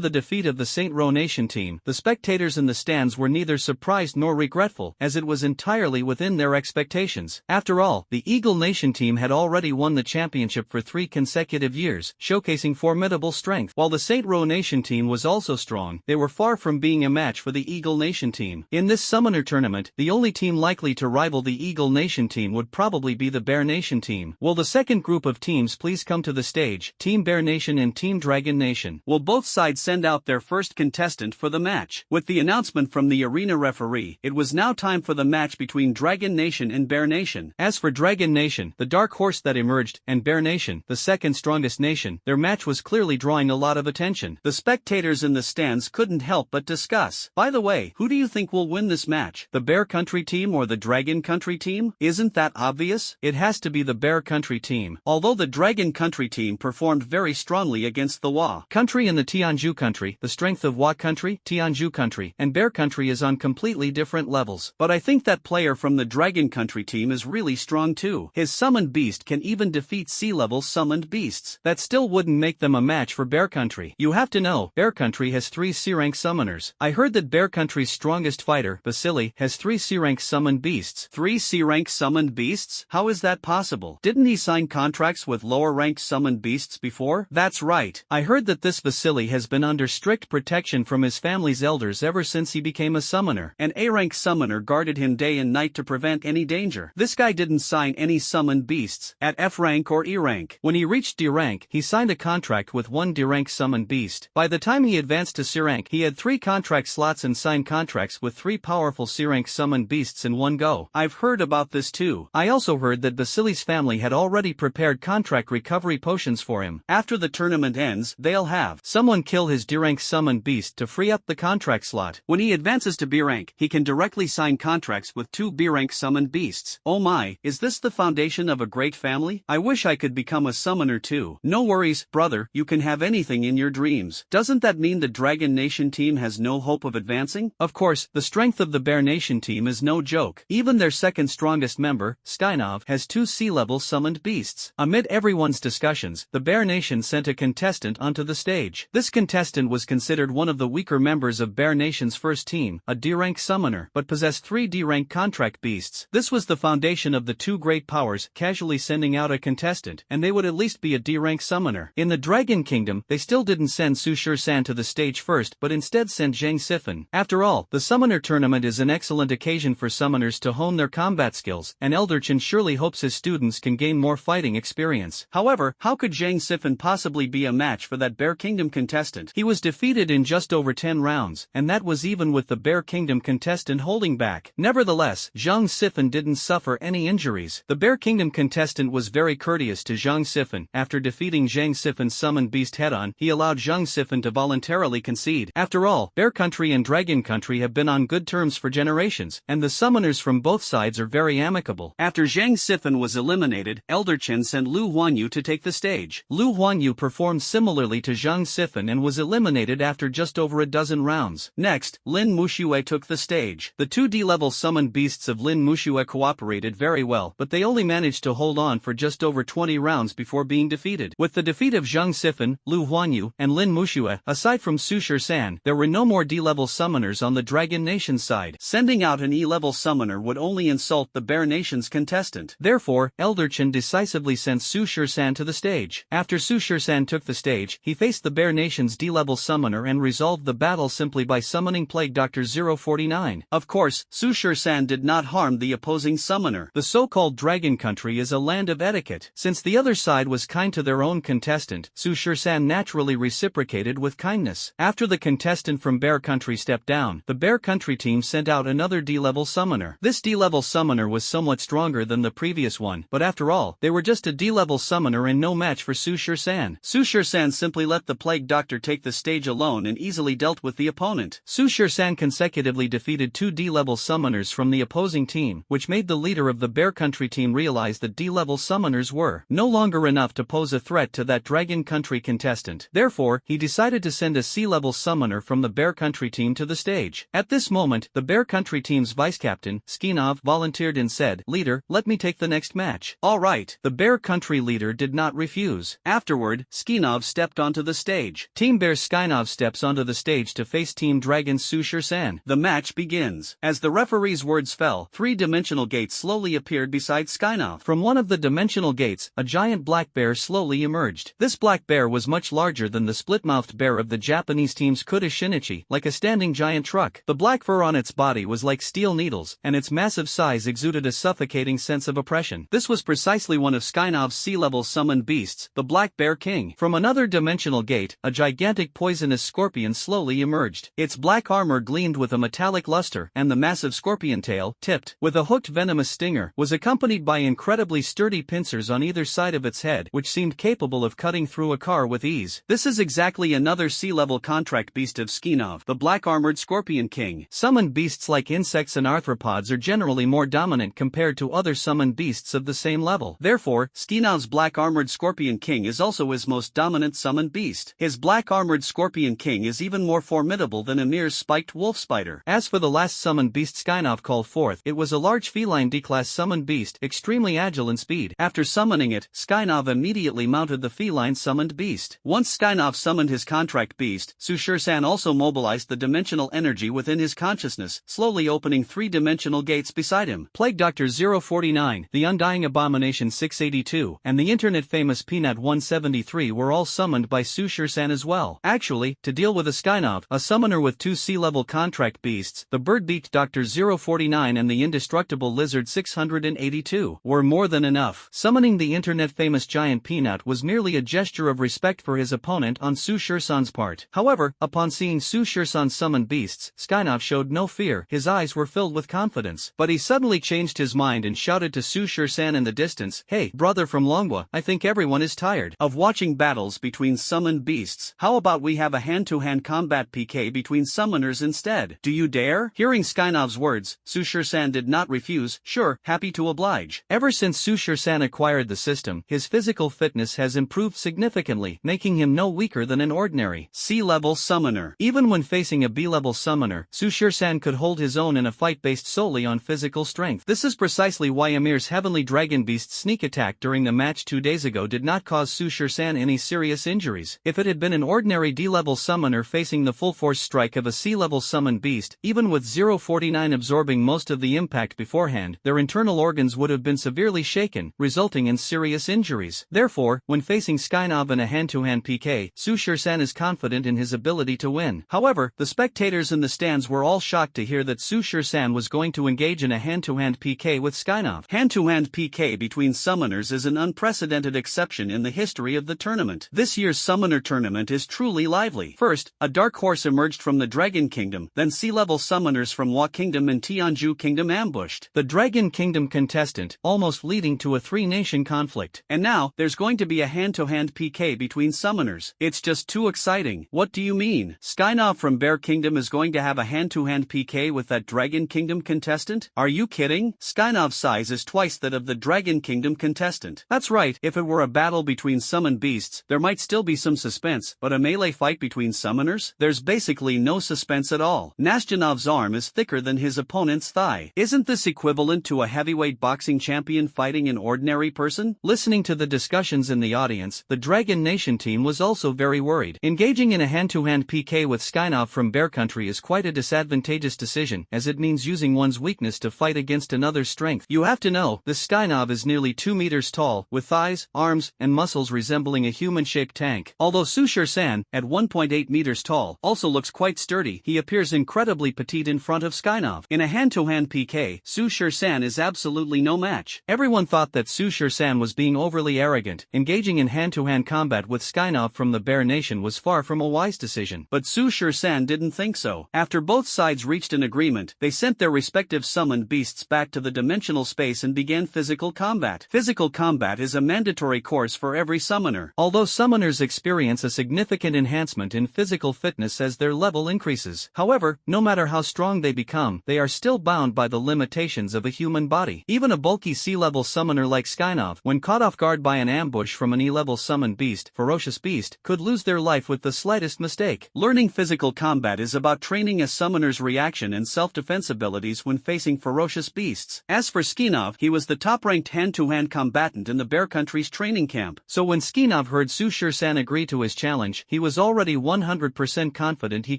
the defeat of the Saint Ro Nation team, the spectators in the stands were neither surprised nor regretful, as it was entirely within their expectations. After all, the Eagle Nation team had already won the championship for 3 consecutive years, showcasing formidable strength. While the Saint Ro Nation team was also strong, they were far from being a match for the Eagle Nation team. In this Summoner Tournament, the only team likely to rival the Eagle Nation team would probably be the Bear Nation team. Will the second group of teams please come to the stage, Team Bear Nation and Team Dragon Nation? Will both sides send out their first contestant for the match? With the announcement from the arena referee, it was now time for the match between Dragon Nation and Bear Nation. As for Dragon Nation, the dark horse that emerged, and Bear Nation, the second strongest nation, their match was clearly drawing a lot of attention. The spectators in the stands couldn't help but discuss. By the way, who do you think will win this match? The Bear Country team or the Dragon Country team? Isn't that obvious? It has to be the Bear Country team. Although the Dragon Country team performed very strongly against the Wa Country and the Tianju Country, the strength of Wa Country, Tianju Country, and Bear Country is on completely different levels. But I think that player from the Dragon Country team is really strong too. His summoned beast can even defeat sea-level summoned beasts. That still wouldn't make them a match for Bear Country. You have to know, Bear Country has 3 C-rank summoners. I heard that Bear Country's strongest fighter, Vasily, has 3 C-rank summoned beasts. 3 C-rank summoned beasts? How is that possible? Didn't he sign contracts with lower-ranked summoned beasts before? That's right. I heard that this Vasily has been under strict protection from his family's elders ever since he became a summoner. An A-rank summoner guarded him day and night to prevent any danger. This guy didn't sign any summoned beasts at F-rank or E-rank. When he reached D-rank, he signed a contract with 1 D-rank summoned beast. By the time he advanced to C-rank, he had 3 contract slots and signed contracts with 3 powerful C-rank summoned beasts in one go. I've heard about this too. I also heard that Vasily's family had already prepared contract recovery potions for him. After the tournament ends, they'll have someone kill his D-rank summoned beast to free up the contract slot. When he advances to B-rank, he can directly sign contracts with 2 B-rank summoned beasts. Oh my, is this the foundation of a great family? I wish I could become a summoner too. No worries, brother, you can have anything in your dreams. Doesn't that mean the Dragon Nation team has no hope of advancing advancing? Of course, the strength of the Bear Nation team is no joke. Even their second strongest member, Skynov, has 2 sea-level summoned beasts. Amid everyone's discussions, the Bear Nation sent a contestant onto the stage. This contestant was considered one of the weaker members of Bear Nation's first team, a D-rank summoner, but possessed 3 D-rank contract beasts. This was the foundation of the 2 great powers casually sending out a contestant, and they would at least be a D-rank summoner. In the Dragon Kingdom, they still didn't send Su Shur-san to the stage first but instead sent Zhang Sifan. After all, the Summoner Tournament is an excellent occasion for summoners to hone their combat skills, and Elderchin surely hopes his students can gain more fighting experience. However, how could Zhang Sifan possibly be a match for that Bear Kingdom contestant? He was defeated in just over 10 rounds, and that was even with the Bear Kingdom contestant holding back. Nevertheless, Zhang Sifan didn't suffer any injuries. The Bear Kingdom contestant was very courteous to Zhang Sifan. After defeating Zhang Sifan's summoned beast head-on, he allowed Zhang Sifan to voluntarily concede. After all, Bear Country and Dragon Country have been on good terms for generations, and the summoners from both sides are very amicable. After Zhang Sifan was eliminated, Elderchin sent Lu Huanyu to take the stage. Lu Huanyu performed similarly to Zhang Sifan and was eliminated after just over a dozen rounds. Next, Lin Muxue took the stage. The 2 D-level summoned beasts of Lin Muxue cooperated very well, but they only managed to hold on for just over 20 rounds before being defeated. With the defeat of Zhang Sifan, Lu Huanyu, and Lin Muxue, aside from Su Shur-san, there were no more D-level summoners on the Dragon Nation side. Sending out an E-level summoner would only insult the Bear Nation's contestant. Therefore, Elderchin decisively sent Su Shur-san to the stage. After Su Shur-san took the stage, he faced the Bear Nation's D-level summoner and resolved the battle simply by summoning Plague Dr. 049. Of course, Su Shur-san did not harm the opposing summoner. The so-called Dragon Country is a land of etiquette. Since the other side was kind to their own contestant, Su Shur-san naturally reciprocated with kindness. After the contestant from Bear Country stepped down, the Bear Country team sent out another D-level summoner. This D-level summoner was somewhat stronger than the previous one, but after all, they were just a D-level summoner and no match for Su Shur-san. Su Shur-san simply let the Plague Doctor take the stage alone and easily dealt with the opponent. Su Shur-san consecutively defeated 2 D-level summoners from the opposing team, which made the leader of the Bear Country team realize that D-level summoners were no longer enough to pose a threat to that Dragon Country contestant. Therefore, he decided to send a C-level summoner from the Bear Country team to the stage. At this moment, the Bear Country team's vice-captain, Skynov, volunteered and said, "Leader, let me take the next match." Alright, the Bear Country leader did not refuse. Afterward, Skynov stepped onto the stage. Team Bear Skynov steps onto the stage to face Team Dragon's Su Shur-san. The match begins. As the referee's words fell, 3-dimensional gates slowly appeared beside Skynov. From one of the dimensional gates, a giant black bear slowly emerged. This black bear was much larger than the split-mouthed bear of the Japanese team's Kuta Shinichi, like a standing giant truck. The black fur on its body was like steel needles, and its massive size exuded a suffocating sense of oppression. This was precisely one of Skynov's sea-level summoned beasts, the Black Bear King. From another dimensional gate, a gigantic poisonous scorpion slowly emerged. Its black armor gleamed with a metallic luster, and the massive scorpion tail, tipped with a hooked venomous stinger, was accompanied by incredibly sturdy pincers on either side of its head, which seemed capable of cutting through a car with ease. This is exactly another sea-level contract beast of Skynov, the black-armored Scorpion King. Summoned beasts like insects and arthropods are generally more dominant compared to other summoned beasts of the same level. Therefore, Skynov's black-armored Scorpion King is also his most dominant summoned beast. His black-armored Scorpion King is even more formidable than Emir's spiked wolf spider. As for the last summoned beast Skynov called forth, it was a large feline D-class summoned beast, extremely agile in speed. After summoning it, Skynov immediately mounted the feline summoned beast. Once Skynov summoned his contract beast, Su Shur-san also mobilized the dimensional energy within his consciousness, slowly opening 3-dimensional gates beside him. Plague Dr. 049, the Undying Abomination 682, and the internet-famous Peanut 173 were all summoned by Su Shur-san as well. Actually, to deal with a Skynov, a summoner with 2 sea-level contract beasts, the Bird-beaked Dr. 049 and the indestructible Lizard 682, were more than enough. Summoning the internet-famous giant Peanut was merely a gesture of respect for his opponent on Su Shur-san's part. However, upon seeing Su Shur-san's summoned beasts, Skynov showed no fear. His eyes were filled with confidence. But he suddenly changed his mind and shouted to Su Shur-san in the distance, "Hey, brother from Longwa, I think everyone is tired of watching battles between summoned beasts. How about we have a hand-to-hand combat PK between summoners instead? Do you dare?" Hearing Skynov's words, Su Shur-san did not refuse. "Sure, happy to oblige." Ever since Su Shur-san acquired the system, his physical fitness has improved significantly, making him no weaker than an ordinary sea-level summoner. Even when facing a B-level summoner, Sushir-san could hold his own in a fight based solely on physical strength. This is precisely why Amir's Heavenly Dragon Beast's sneak attack during the match 2 days ago did not cause Sushir-san any serious injuries. If it had been an ordinary D-level summoner facing the full-force strike of a C-level summoned beast, even with 049 absorbing most of the impact beforehand, their internal organs would have been severely shaken, resulting in serious injuries. Therefore, when facing Skynov in a hand-to-hand PK, Sushir-san is confident in his ability to win. However, the spectators in the stands were all shocked to hear that Sushir-san was going to engage in a hand-to-hand PK with Skynov. Hand-to-hand PK between summoners is an unprecedented exception in the history of the tournament. This year's summoner tournament is truly lively. First, a dark horse emerged from the Dragon Kingdom, then sea-level summoners from Wa Kingdom and Tianju Kingdom ambushed the Dragon Kingdom contestant, almost leading to a 3-nation conflict. And now, there's going to be a hand-to-hand PK between summoners. It's just too exciting. What do you mean? Skynov from Bear Kingdom is going to have a hand-to-hand PK with that Dragon Kingdom contestant? Are you kidding? Skynov's size is twice that of the Dragon Kingdom contestant. That's right, if it were a battle between summoned beasts, there might still be some suspense, but a melee fight between summoners? There's basically no suspense at all. Nastyanov's arm is thicker than his opponent's thigh. Isn't this equivalent to a heavyweight boxing champion fighting an ordinary person? Listening to the discussions in the audience, the Dragon Nation team was also very worried. Engaging in a hand-to-hand PK with Skynov from Bear Country is quite a disadvantageous decision, as it means using one's weakness to fight against another's strength. You have to know, this Skynov is nearly 2 meters tall, with thighs, arms, and muscles resembling a human-shaped tank. Although Sushir-san, at 1.8 meters tall, also looks quite sturdy, he appears incredibly petite in front of Skynov. In a hand-to-hand PK, Sushir-san is absolutely no match. Everyone thought that Sushir-san was being overly arrogant. Engaging in hand-to-hand combat with Skynov from the Bear Nation was far from a wise decision. But Sushir-san didn't think so. After both sides reached an agreement, they sent their respective summoned beasts back to the dimensional space and began physical combat. Physical combat is a mandatory course for every summoner. Although summoners experience a significant enhancement in physical fitness as their level increases. However, no matter how strong they become, they are still bound by the limitations of a human body. Even a bulky C-level summoner like Skynov, when caught off guard by an ambush from an E-level summoned beast, ferocious beast, could lose their life with the slightest mistake. Learning physical combat is about training a summoner's reaction and self-defense abilities when facing ferocious beasts. As for Skynov, he was the top-ranked hand-to-hand combatant in the Bear Country's training camp. So when Skynov heard Sushir-san agree to his challenge, he was already 100% confident he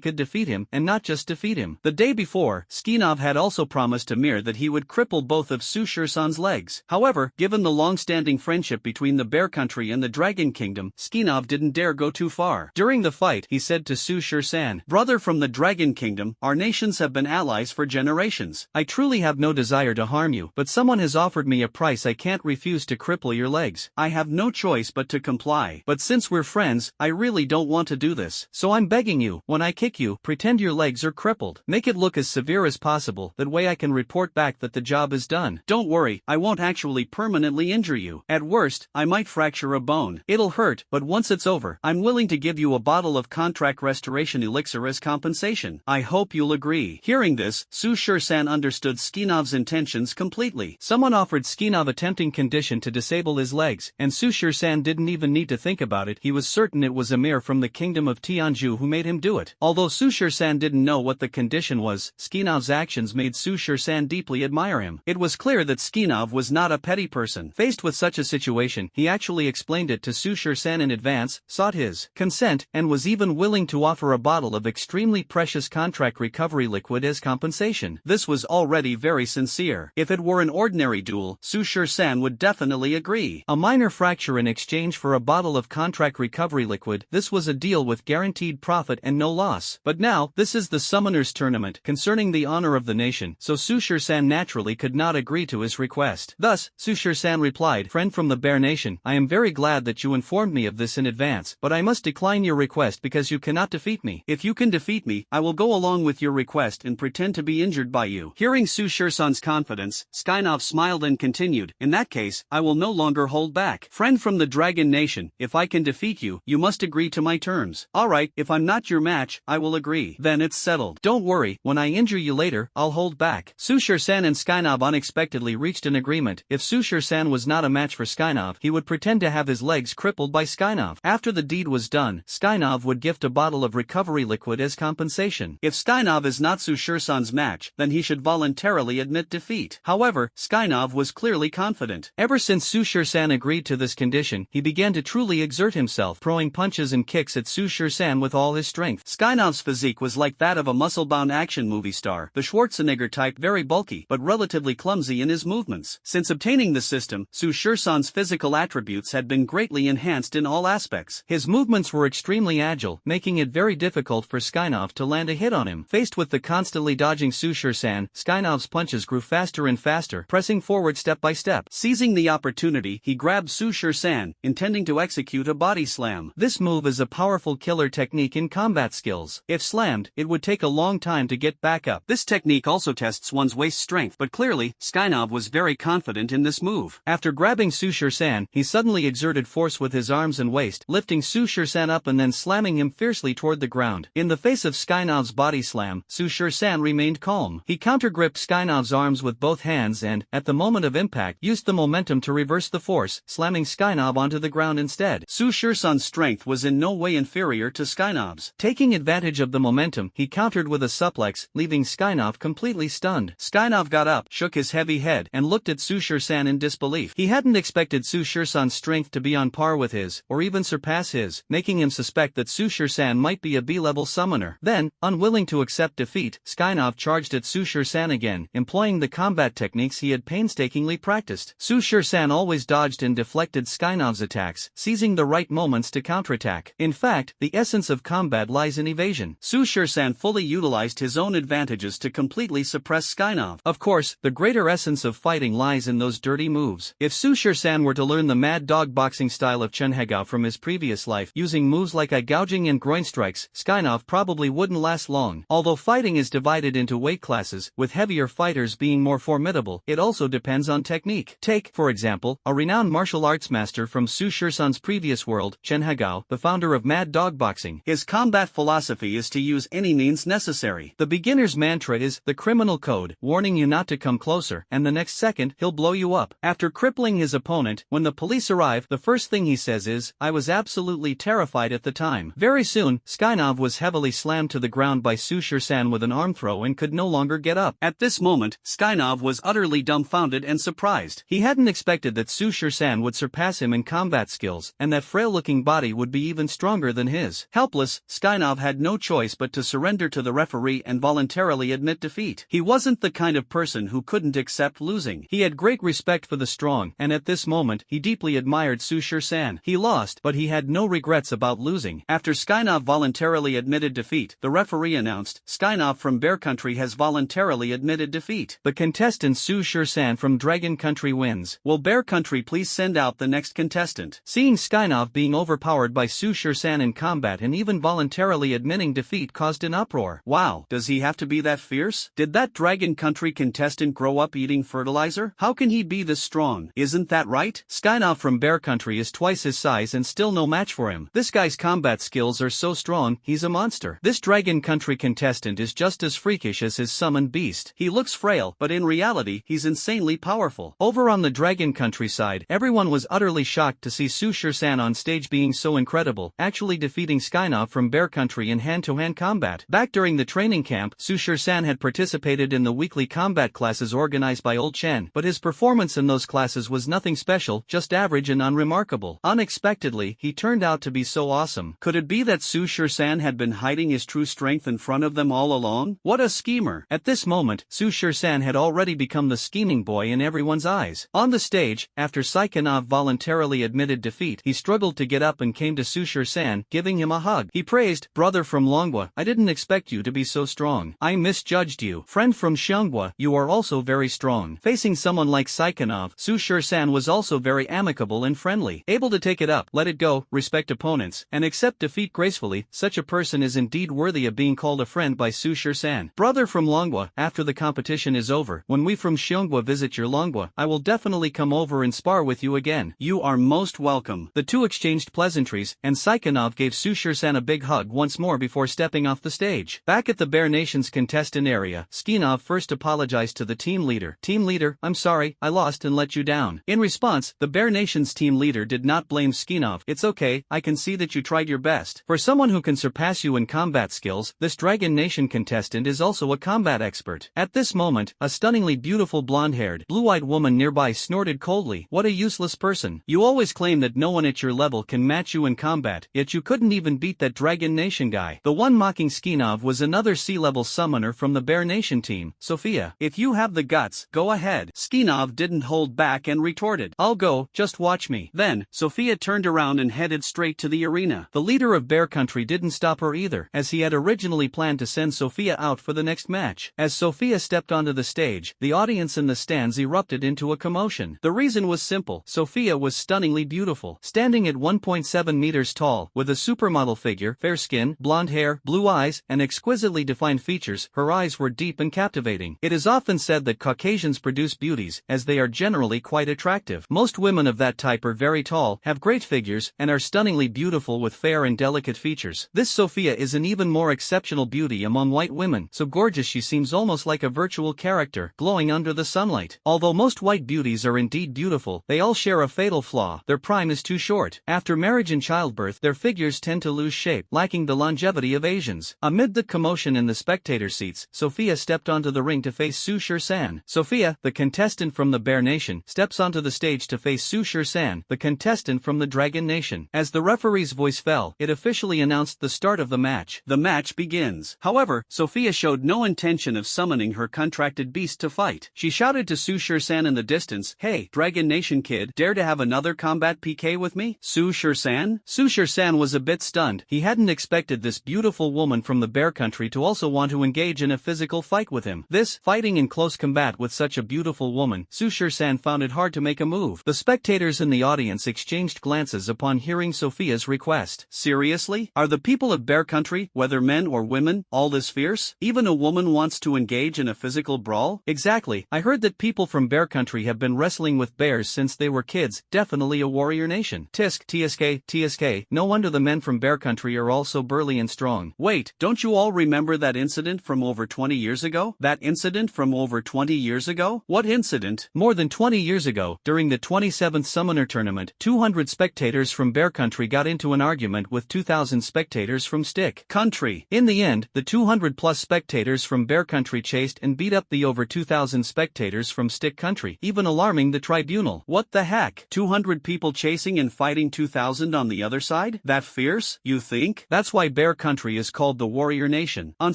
could defeat him, and not just defeat him. The day before, Skynov had also promised Amir that he would cripple both of Sushir-san's legs. However, given the long-standing friendship between the Bear Country and the Dragon Kingdom, Skynov didn't dare go too far. During the fight, he said to Sushir-san, "Brother from the Dragon Kingdom, our nations have been allies for generations. I truly have no desire to harm you, but someone has offered me a price I can't refuse to cripple your legs. I have no choice but to comply. But since we're friends, I really don't want to do this. So I'm begging you, when I kick you, pretend your legs are crippled. Make it look as severe as possible, that way I can report back that the job is done. Don't worry, I won't actually permanently injure you. At worst, I might fracture a bone. It'll hurt, but once it's over, I'm willing to give you a bottle of contract restoration elixir as compensation. I hope you'll agree." Hearing this, Sushir-san understood Skynov's intentions completely. Someone offered Skynov a tempting condition to disable his legs, and Sushir-san didn't even need to think about it. He was certain it was Amir from the kingdom of Tianju who made him do it. Although Sushir-san didn't know what the condition was, Skynov's actions made Sushir-san deeply admire him. It was clear that Skynov was not a petty person. Faced with such a situation, he actually explained it to Sushir-san in advance, sought his consent, and was even willing to offer a bottle of extremely precious contract recovery liquid as compensation. This was already very sincere. If it were an ordinary duel, Sushir-san would definitely agree. A minor fracture in exchange for a bottle of contract recovery liquid, this was a deal with guaranteed profit and no loss. But now, this is the Summoners Tournament, concerning the honor of the nation, so Sushir-san naturally could not agree to his request. Thus, Sushir-san replied, "Friend from the Bear Nation, I am very glad that you informed me of this in advance, but I must decline your request because you cannot defeat me. If you can defeat me, I will go along with your request and pretend to be injured by you." Hearing Sushir-san's confidence, Skynov smiled and continued, "In that case, I will no longer hold back. Friend from the Dragon Nation, if I can defeat you, you must agree to my terms." "Alright, if I'm not your match, I will agree." "Then it's settled. Don't worry, when I injure you later, I'll hold back." Sushir-san and Skynov unexpectedly reached an agreement. If Sushir-san was not a match for Skynov, he would pretend to have his legs crippled by Skynov. After the deed was done, Skynov would gift a bottle of recovery liquid as compensation. If Skynov is not Sushursan's match, then he should voluntarily admit defeat. However, Skynov was clearly confident. Ever since Sushursan agreed to this condition, he began to truly exert himself, throwing punches and kicks at Sushursan with all his strength. Skynov's physique was like that of a muscle-bound action movie star, the Schwarzenegger type, very bulky, but relatively clumsy in his movements. Since obtaining the system, Sushursan's physical attributes had been greatly enhanced in all aspects. His movements were extremely agile, making it very difficult for Skynov to land a hit on him. Faced with the constantly dodging Sushursan, Skynov's punches grew faster and faster, pressing forward step by step. Seizing the opportunity, he grabbed Sushursan, intending to execute a body slam. This move is a powerful killer technique in combat skills. If slammed, it would take a long time to get back up. This technique also tests one's waist strength, but clearly, Skynov was very confident in this move. After grabbing Sushursan, he suddenly exerted force with his arms and waist, lifting Sushursan up and then slamming him fiercely toward the ground. In the face of Skynov's body slam, Sushursan remained calm. He countergripped Skynov's arms with both hands and, at the moment of impact, used the momentum to reverse the force, slamming Skynov onto the ground instead. Sushursan's strength was in no way inferior to Skynov's. Taking advantage of the momentum, he countered with a suplex, leaving Skynov completely stunned. Skynov got up, shook his heavy head, and looked at Sushursan in disbelief. He hadn't expected Sushursan's strength to be on par with his, or even surpass his, making him suspect that Sushursan might be a B-level summoner. Then, unwilling to accept defeat, Skynov charged at Sushursan again, employing the combat techniques he had painstakingly practiced. Sushursan always dodged and deflected Skynov's attacks, seizing the right moments to counterattack. In fact, the essence of combat lies in evasion. Sushursan fully utilized his own advantages to completely suppress Skynov. Of course, the greater essence of fighting lies in those dirty moves. If Sushursan were to learn the mad dog boxing style of Chunhegao from his previous life, using moves like eye gouging and groin strikes, Skynov probably wouldn't last long. Although fighting is divided into weight classes, with heavier fighters being more formidable, it also depends on technique. Take, for example, a renowned martial arts master from Sushursan's previous world, Chunhegao, the founder of mad dog boxing. His combat philosophy is to use any means necessary. The beginner's mantra is, the criminal code, warning you not to come closer, and the next second, he'll blow you up. After crippling his opponent, when the police arrive, the first thing he says is, I was absolutely terrified at the time. Very soon, Skynov was heavily slammed to the ground by Sushursan with an arm throw and could no longer get up. At this moment, Skynov was utterly dumbfounded and surprised. He hadn't expected that Sushursan would surpass him in combat skills, and that frail-looking body would be even stronger than his. Helpless, Skynov had no choice but to surrender to the referee and voluntarily admit defeat. He wasn't the kind of person who couldn't accept losing. He had great respect for the strong, and at this moment, he deeply admired Sushursan. He lost, but he had no regrets about losing. After Skynov voluntarily admitted defeat, the referee announced, Skynov from Bear Country has voluntarily admitted defeat. The contestant Sushursan from Dragon Country wins. Will Bear Country please send out the next contestant? Seeing Skynov being overpowered by Sushursan in combat and even voluntarily admitting defeat caused an uproar. Wow, does he have to be that fierce? Did that Dragon Country contestant grow up eating fertilizer? How can he be this strong? Isn't that right? Skynov from Bear Country is twice his size and still no match for him. This guy's combat skills are so strong, he's a monster. This Dragon Country contestant is just as freakish as his summoned beast. He looks frail, but in reality, he's insanely powerful. Over on the Dragon Country side, everyone was utterly shocked to see Sushursan on stage being so incredible, actually defeating Skynov from Bear Country in hand-to-hand combat. Back during the training camp, Sushursan had participated in the weekly combat classes organized by Old Chen, but his performance in those classes was nothing special, just average and unremarkable. Unexpectedly, he turned out to be so awesome. Could it be that Sushursan had been hiding his true strength in front of them all along? What a schemer! At this moment, Sushursan had already become the scheming boy in everyone's eyes. On the stage, after Skynov voluntarily admitted defeat, he struggled to get up and came to Sushursan, giving him a hug. He praised, brother from Longwa, I didn't expect you to be so strong. I misjudged you. Friend from Xiongwa, you are also very strong. Facing someone like Skynov, Sushursan was also very amicable and friendly. Able to take it up, let it go, respect opponents, and accept defeat gracefully, such a person is indeed worthy of being called a friend by Sushursan. Brother from Longwa, after the competition is over, when we from Xiongwa visit your Longwa, I will definitely come over and spar with you again. You are most welcome. The two exchanged pleasantries, and Skynov gave Sushursan a big hug once more before stepping off the stage. Back at the Bear Nation's contestant area, Skynov first apologized to the team leader. Team leader, I'm sorry, I lost and let you down. In response, the Bear Nation's team leader did not blame Skynov. It's okay, I can see that you tried your best. For someone who can surpass you in combat combat skills, this Dragon Nation contestant is also a combat expert. At this moment, a stunningly beautiful blonde-haired, blue-eyed woman nearby snorted coldly, "What a useless person. You always claim that no one at your level can match you in combat, yet you couldn't even beat that Dragon Nation guy." The one mocking Skinov was another sea-level summoner from the Bear Nation team, Sophia. "If you have the guts, go ahead." Skinov didn't hold back and retorted, "I'll go, just watch me." Then, Sophia turned around and headed straight to the arena. The leader of Bear Country didn't stop her either, as he had originally planned to send Sophia out for the next match. As Sophia stepped onto the stage, the audience in the stands erupted into a commotion. The reason was simple: Sophia was stunningly beautiful. Standing at 1.7 meters tall, with a supermodel figure, fair skin, blonde hair, blue eyes, and exquisitely defined features, her eyes were deep and captivating. It is often said that Caucasians produce beauties, as they are generally quite attractive. Most women of that type are very tall, have great figures, and are stunningly beautiful with fair and delicate features. This Sophia is an even more exceptional beauty among white women, so gorgeous she seems almost like a virtual character, glowing under the sunlight. Although most white beauties are indeed beautiful, they all share a fatal flaw: their prime is too short. After marriage and childbirth, their figures tend to lose shape, lacking the longevity of Asians. Amid the commotion in the spectator seats, Sophia stepped onto the ring to face Su Shur-san. Sophia, the contestant from the Bear Nation, steps onto the stage to face Su Shur-san, the contestant from the Dragon Nation. As the referee's voice fell, it officially announced the start of the match. The match begins. However, Sophia showed no intention of summoning her contracted beast to fight. She shouted to Su Shur-san in the distance, "Hey, Dragon Nation kid, dare to have another combat PK with me?" Su Shur-san? Su Shur-san was a bit stunned. He hadn't expected this beautiful woman from the Bear Country to also want to engage in a physical fight with him. Fighting in close combat with such a beautiful woman, Su Shur-san found it hard to make a move. The spectators in the audience exchanged glances upon hearing Sophia's request. Seriously? Are the people of Bear Country, whether men or women, all this fierce? Even a woman wants to engage in a physical brawl? Exactly. I heard that people from Bear Country have been wrestling with bears since they were kids. Definitely a warrior nation. Tisk, TSK. No wonder the men from Bear Country are all so burly and strong. Wait, don't you all remember that incident from over 20 years ago? That incident from over 20 years ago? What incident? More than 20 years ago, during the 27th Summoner Tournament, 200 spectators from Bear Country got into an argument with 2,000 spectators from Stick Country. In the end, the 200-plus spectators from Bear Country chased and beat up the over 2,000 spectators from Stick Country, even alarming the tribunal. What the heck? 200 people chasing and fighting 2,000 on the other side? That fierce, you think? That's why Bear Country is called the Warrior Nation. On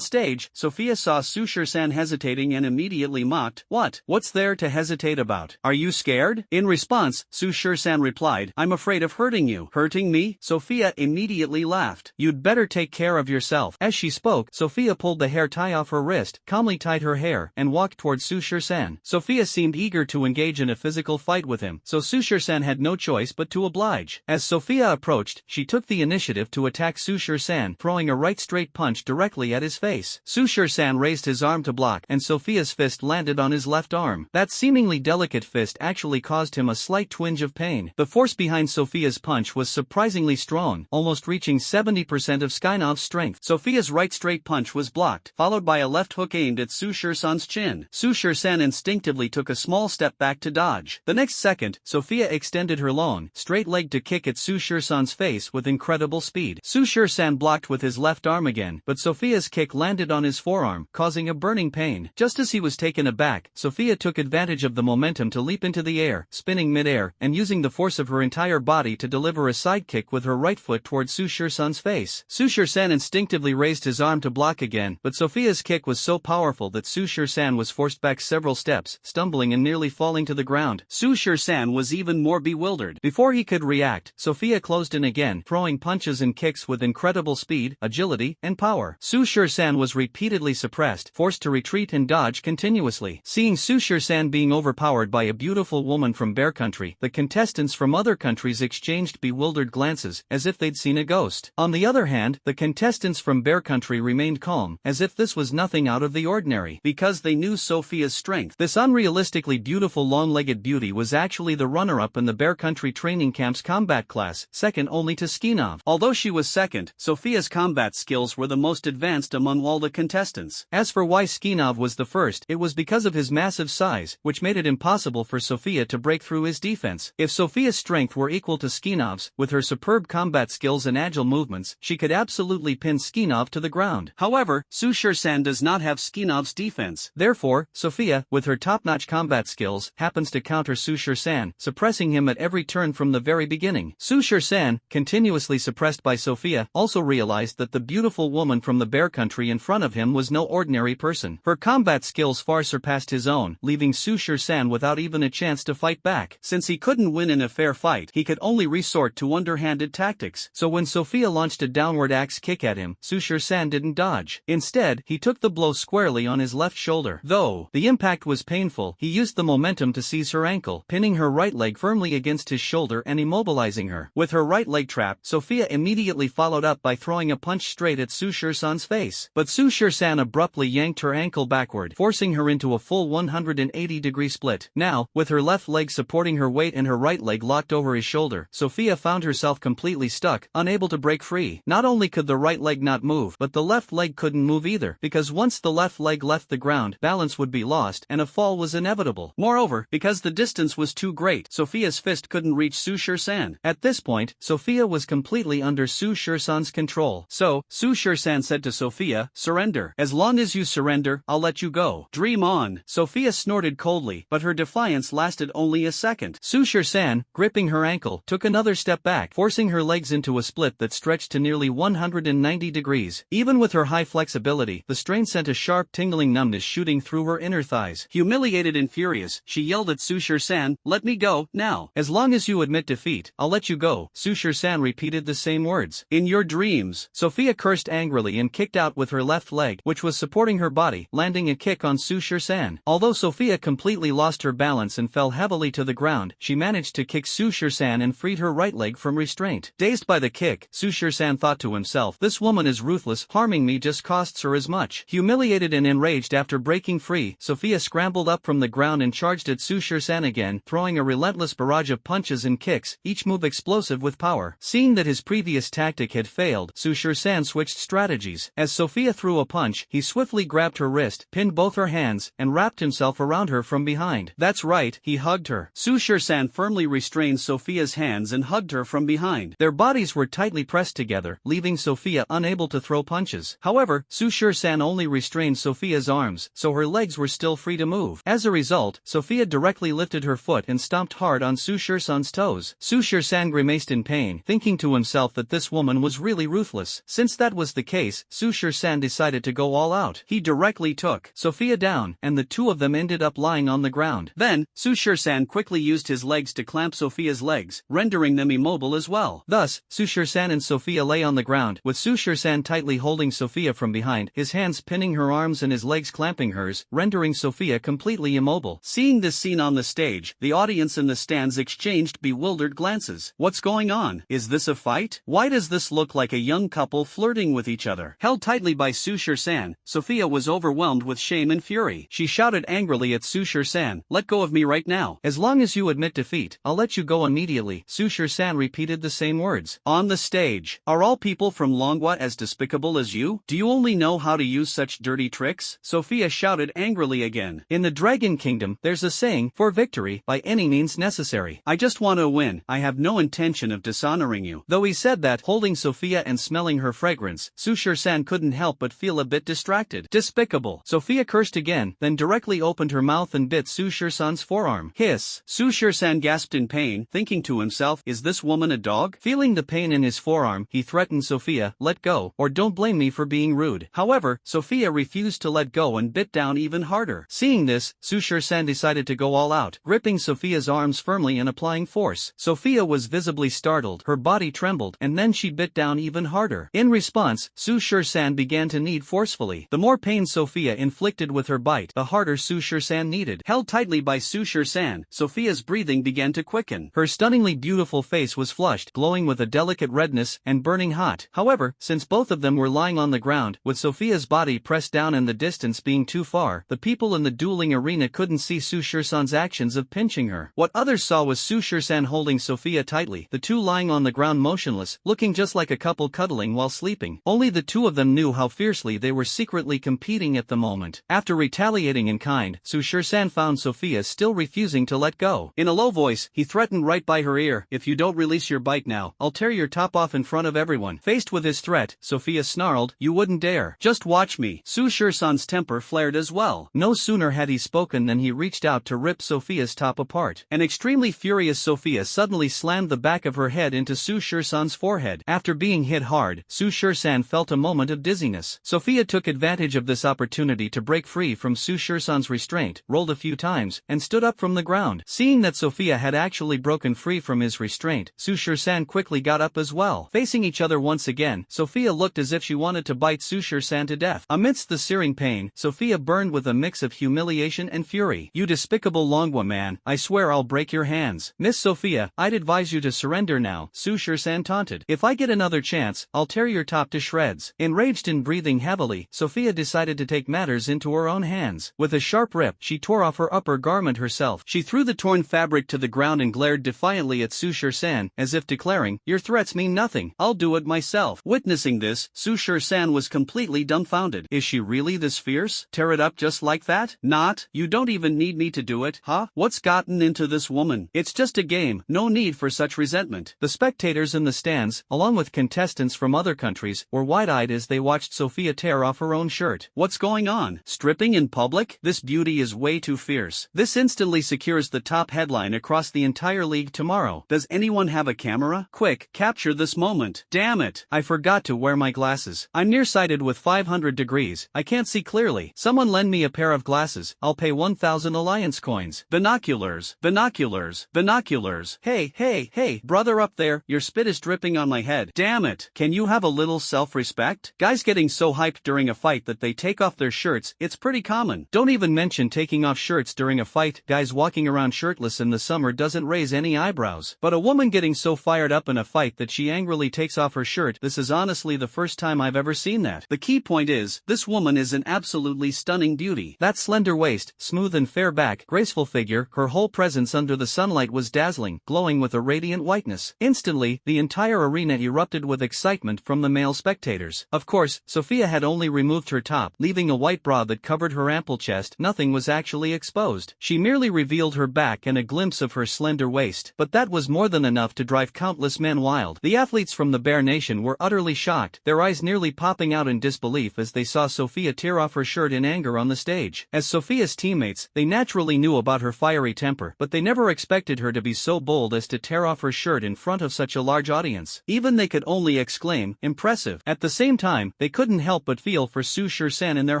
stage, Sophia saw Su Shur-san hesitating and immediately mocked, What's there to hesitate about? Are you scared?" In response, Su Shur-san replied, "I'm afraid of hurting you." "Hurting me?" Sophia immediately laughed. "You'd better take care of yourself." As she spoke, Sophia pulled the hair tie off her wrist, calmly tied her hair, and walked towards Su Shur-san. Sophia seemed eager to engage in a physical fight with him, so Su Shur-san had no choice but to oblige. As Sophia approached, she took the initiative to attack Su Shur-san, throwing a right straight punch directly at his face. Su Shur-san raised his arm to block, and Sophia's fist landed on his left arm. That seemingly delicate fist actually caused him a slight twinge of pain. The force behind Sophia's punch was surprisingly strong, almost reaching 70% of Skynov's strength. Sophia's right straight punch was blocked, followed by a left hook aimed at Su Shur-san's chin. Su Shur-san instinctively took a small step back to dodge. The next second, Sophia extended her long, straight leg to kick at Su Shur-san's face with incredible speed. Su Shur-san blocked with his left arm again, but Sophia's kick landed on his forearm, causing a burning pain. Just as he was taken aback, Sophia took advantage of the momentum to leap into the air, spinning mid-air, and using the force of her entire body to deliver a side kick with her right foot towards Su Shur-san's face. Su Shur-san instinctively raised his arm to block again, but Sophia's kick was so powerful that Su Shur-san was forced back several steps, stumbling and nearly falling to the ground. Su Shur-san was even more bewildered. Before he could react, Sophia closed in again, throwing punches and kicks with incredible speed, agility, and power. Su Shur-san was repeatedly suppressed, forced to retreat and dodge continuously. Seeing Su Shur-san being overpowered by a beautiful woman from Bear Country, the contestants from other countries exchanged bewildered glances, as if they'd seen a ghost. On the other hand, the contestants from Bear Country remained calm, as if this was nothing out of the ordinary, because they knew Sophia's strength. This unrealistically beautiful long-legged beauty was actually the runner-up in the Bear Country training camp's combat class, second only to Skinov. Although she was second, Sophia's combat skills were the most advanced among all the contestants. As for why Skinov was the first, it was because of his massive size, which made it impossible for Sophia to break through his defense. If Sophia's strength were equal to Skinov's, with her superb combat skills and agile movements, she could absolutely pin pin Skinov to the ground. However, Su Shur-san does not have Skinov's defense. Therefore, Sophia, with her top-notch combat skills, happens to counter Su Shur-san, suppressing him at every turn from the very beginning. Su Shur-san, continuously suppressed by Sophia, also realized that the beautiful woman from the bear country in front of him was no ordinary person. Her combat skills far surpassed his own, leaving Su Shur-san without even a chance to fight back. Since he couldn't win in a fair fight, he could only resort to underhanded tactics. So when Sophia launched a downward axe kick at him, Su Shur-san didn't dodge. Instead, he took the blow squarely on his left shoulder. Though the impact was painful, he used the momentum to seize her ankle, pinning her right leg firmly against his shoulder and immobilizing her. With her right leg trapped, Sophia immediately followed up by throwing a punch straight at Su Shur-san's face. But Su Shur-san abruptly yanked her ankle backward, forcing her into a full 180-degree split. Now, with her left leg supporting her weight and her right leg locked over his shoulder, Sophia found herself completely stuck, unable to break free. Not only could the right leg not move, but the left leg couldn't move either, because once the left leg left the ground, balance would be lost and a fall was inevitable. Moreover, because the distance was too great, Sophia's fist couldn't reach Su Shur-san. At this point, Sophia was completely under Su Shur-san's control. So, Su Shur-san said to Sophia, "Surrender. As long as you surrender, I'll let you go. Dream on." Sophia snorted coldly, but her defiance lasted only a second. Su Shur-san, gripping her ankle, took another step back, forcing her legs into a split that stretched to nearly 190 degrees. Even with her high flexibility, the strain sent a sharp tingling numbness shooting through her inner thighs. Humiliated and furious, she yelled at Su Shur-san, "Let me go, now. As long as you admit defeat, I'll let you go." Su Shur-san repeated the same words. "In your dreams." Sophia cursed angrily and kicked out with her left leg, which was supporting her body, landing a kick on Su Shur-san. Although Sophia completely lost her balance and fell heavily to the ground, she managed to kick Su Shur-san and freed her right leg from restraint. Dazed by the kick, Su Shur-san thought to himself, "This woman is ruthless, harming me just costs her as much." Humiliated and enraged after breaking free, Sophia scrambled up from the ground and charged at Su Shur-san again, throwing a relentless barrage of punches and kicks, each move explosive with power. Seeing that his previous tactic had failed, Su Shur-san switched strategies. As Sophia threw a punch, he swiftly grabbed her wrist, pinned both her hands, and wrapped himself around her from behind. That's right, he hugged her. Su Shur-san firmly restrained Sophia's hands and hugged her from behind. Their bodies were tightly pressed together, leaving Sophia unable to throw punches. However, Su Shur-san only restrained Sophia's arms, so her legs were still free to move. As a result, Sophia directly lifted her foot and stomped hard on Su Shur-san's toes. Su Shur-san grimaced in pain, thinking to himself that this woman was really ruthless. Since that was the case, Su Shur-san decided to go all out. He directly took Sophia down, and the two of them ended up lying on the ground. Then, Su Shur-san quickly used his legs to clamp Sophia's legs, rendering them immobile as well. Thus, Su Shur-san and Sophia lay on the ground, with Su Shur-san tightly holding Sophia from behind, his hands pinning her arms and his legs clamping hers, rendering Sophia completely immobile. Seeing this scene on the stage, the audience in the stands exchanged bewildered glances. What's going on? Is this a fight? Why does this look like a young couple flirting with each other? Held tightly by Su Shur-san, Sophia was overwhelmed with shame and fury. She shouted angrily at Su Shur-san, "Let go of me right now. As long as you admit defeat, I'll let you go immediately." Su Shur-san repeated the same words. On the stage, "Are all people from Longwa as despicable as you? Do you only know how to use such dirty tricks?" Sophia shouted angrily again. In the Dragon Kingdom, there's a saying, "For victory, by any means necessary." I just want to win. I have no intention of dishonoring you. Though he said that, holding Sophia and smelling her fragrance, Su Shur-san couldn't help but feel a bit distracted. Despicable. Sophia cursed again, then directly opened her mouth and bit Su Shur-san's forearm. Hiss. Su Shur-san gasped in pain, thinking to himself, is this woman a dog? Feeling the pain in his forearm, he threatened Sophia, "Let go, or don't blame me for being rude." However, Sophia refused to let go and bit down even harder. Seeing this, Su Shur-san decided to go all out, gripping Sophia's arms firmly and applying force. Sophia was visibly startled, her body trembled, and then she bit down even harder. In response, Su Shur-san began to knead forcefully. The more pain Sophia inflicted with her bite, the harder Su Shur-san kneaded. Held tightly by Su Shur-san, Sophia's breathing began to quicken. Her stunningly beautiful face was flushed, glowing with a delicate redness, and burning hot. However, since both of them were lying on the ground, with Sophia's body pressed down and the distance being too far, the people in the dueling arena couldn't see Su Shur-san's actions of pinching her. What others saw was Su Shur-san holding Sophia tightly, the two lying on the ground motionless, looking just like a couple cuddling while sleeping. Only the two of them knew how fiercely they were secretly competing at the moment. After retaliating in kind, Su Shur-san found Sophia still refusing to let go. In a low voice, he threatened right by her ear, "If you don't release your bite now, I'll tear your top off in front of everyone." Faced with his threat, threat, Sophia snarled, "You wouldn't dare. Just watch me." Su Shursan's temper flared as well. No sooner had he spoken than he reached out to rip Sophia's top apart. An extremely furious Sophia suddenly slammed the back of her head into Su Shursan's forehead. After being hit hard, Su Shursan felt a moment of dizziness. Sophia took advantage of this opportunity to break free from Su Shursan's restraint, rolled a few times, and stood up from the ground. Seeing that Sophia had actually broken free from his restraint, Su Shursan quickly got up as well. Facing each other once again, Sophia looked as if she wanted to bite Su Shursan to death. Amidst the searing pain, Sophia burned with a mix of humiliation and fury. "You despicable Longwa man, I swear I'll break your hands." "Miss Sophia, I'd advise you to surrender now," Su Shursan taunted. "If I get another chance, I'll tear your top to shreds." Enraged and breathing heavily, Sophia decided to take matters into her own hands. With a sharp rip, she tore off her upper garment herself. She threw the torn fabric to the ground and glared defiantly at Su Shursan, as if declaring, "Your threats mean nothing. I'll do it myself." Witnessing this, Su Shursan was completely dumbfounded. Is she really this fierce? Tear it up just like that? Not? You don't even need me to do it, huh? What's gotten into this woman? It's just a game, no need for such resentment. The spectators in the stands, along with contestants from other countries, were wide-eyed as they watched Sophia tear off her own shirt. What's going on? Stripping in public? This beauty is way too fierce. This instantly secures the top headline across the entire league tomorrow. Does anyone have a camera? Quick, capture this moment. Damn it, I forgot to wear my glasses. I'm nearsighted with 500 degrees. I can't see clearly. Someone lend me a pair of glasses. I'll pay 1,000 alliance coins. Binoculars, binoculars, binoculars. Hey, brother up there, your spit is dripping on my head. Damn it, can you have a little self-respect? Guys getting so hyped during a fight that they take off their shirts, it's pretty common. Don't even mention taking off shirts during a fight. Guys walking around shirtless in the summer doesn't raise any eyebrows. But a woman getting so fired up in a fight that she angrily takes off her shirt, this is honestly the first time I've ever seen that. The key point is, this woman is an absolutely stunning beauty. That slender waist, smooth and fair back, graceful figure, her whole presence under the sunlight was dazzling, glowing with a radiant whiteness. Instantly, the entire arena erupted with excitement from the male spectators. Of course, Sophia had only removed her top, leaving a white bra that covered her ample chest. Nothing was actually exposed. She merely revealed her back and a glimpse of her slender waist. But that was more than enough to drive countless men wild. The athletes from the Bear Nation were utterly shocked, their eyes nearly popping out in disbelief as they saw Sophia tear off her shirt in anger on the stage. As Sophia's teammates, they naturally knew about her fiery temper, but they never expected her to be so bold as to tear off her shirt in front of such a large audience. Even they could only exclaim, "Impressive." At the same time, they couldn't help but feel for Su Shursan in their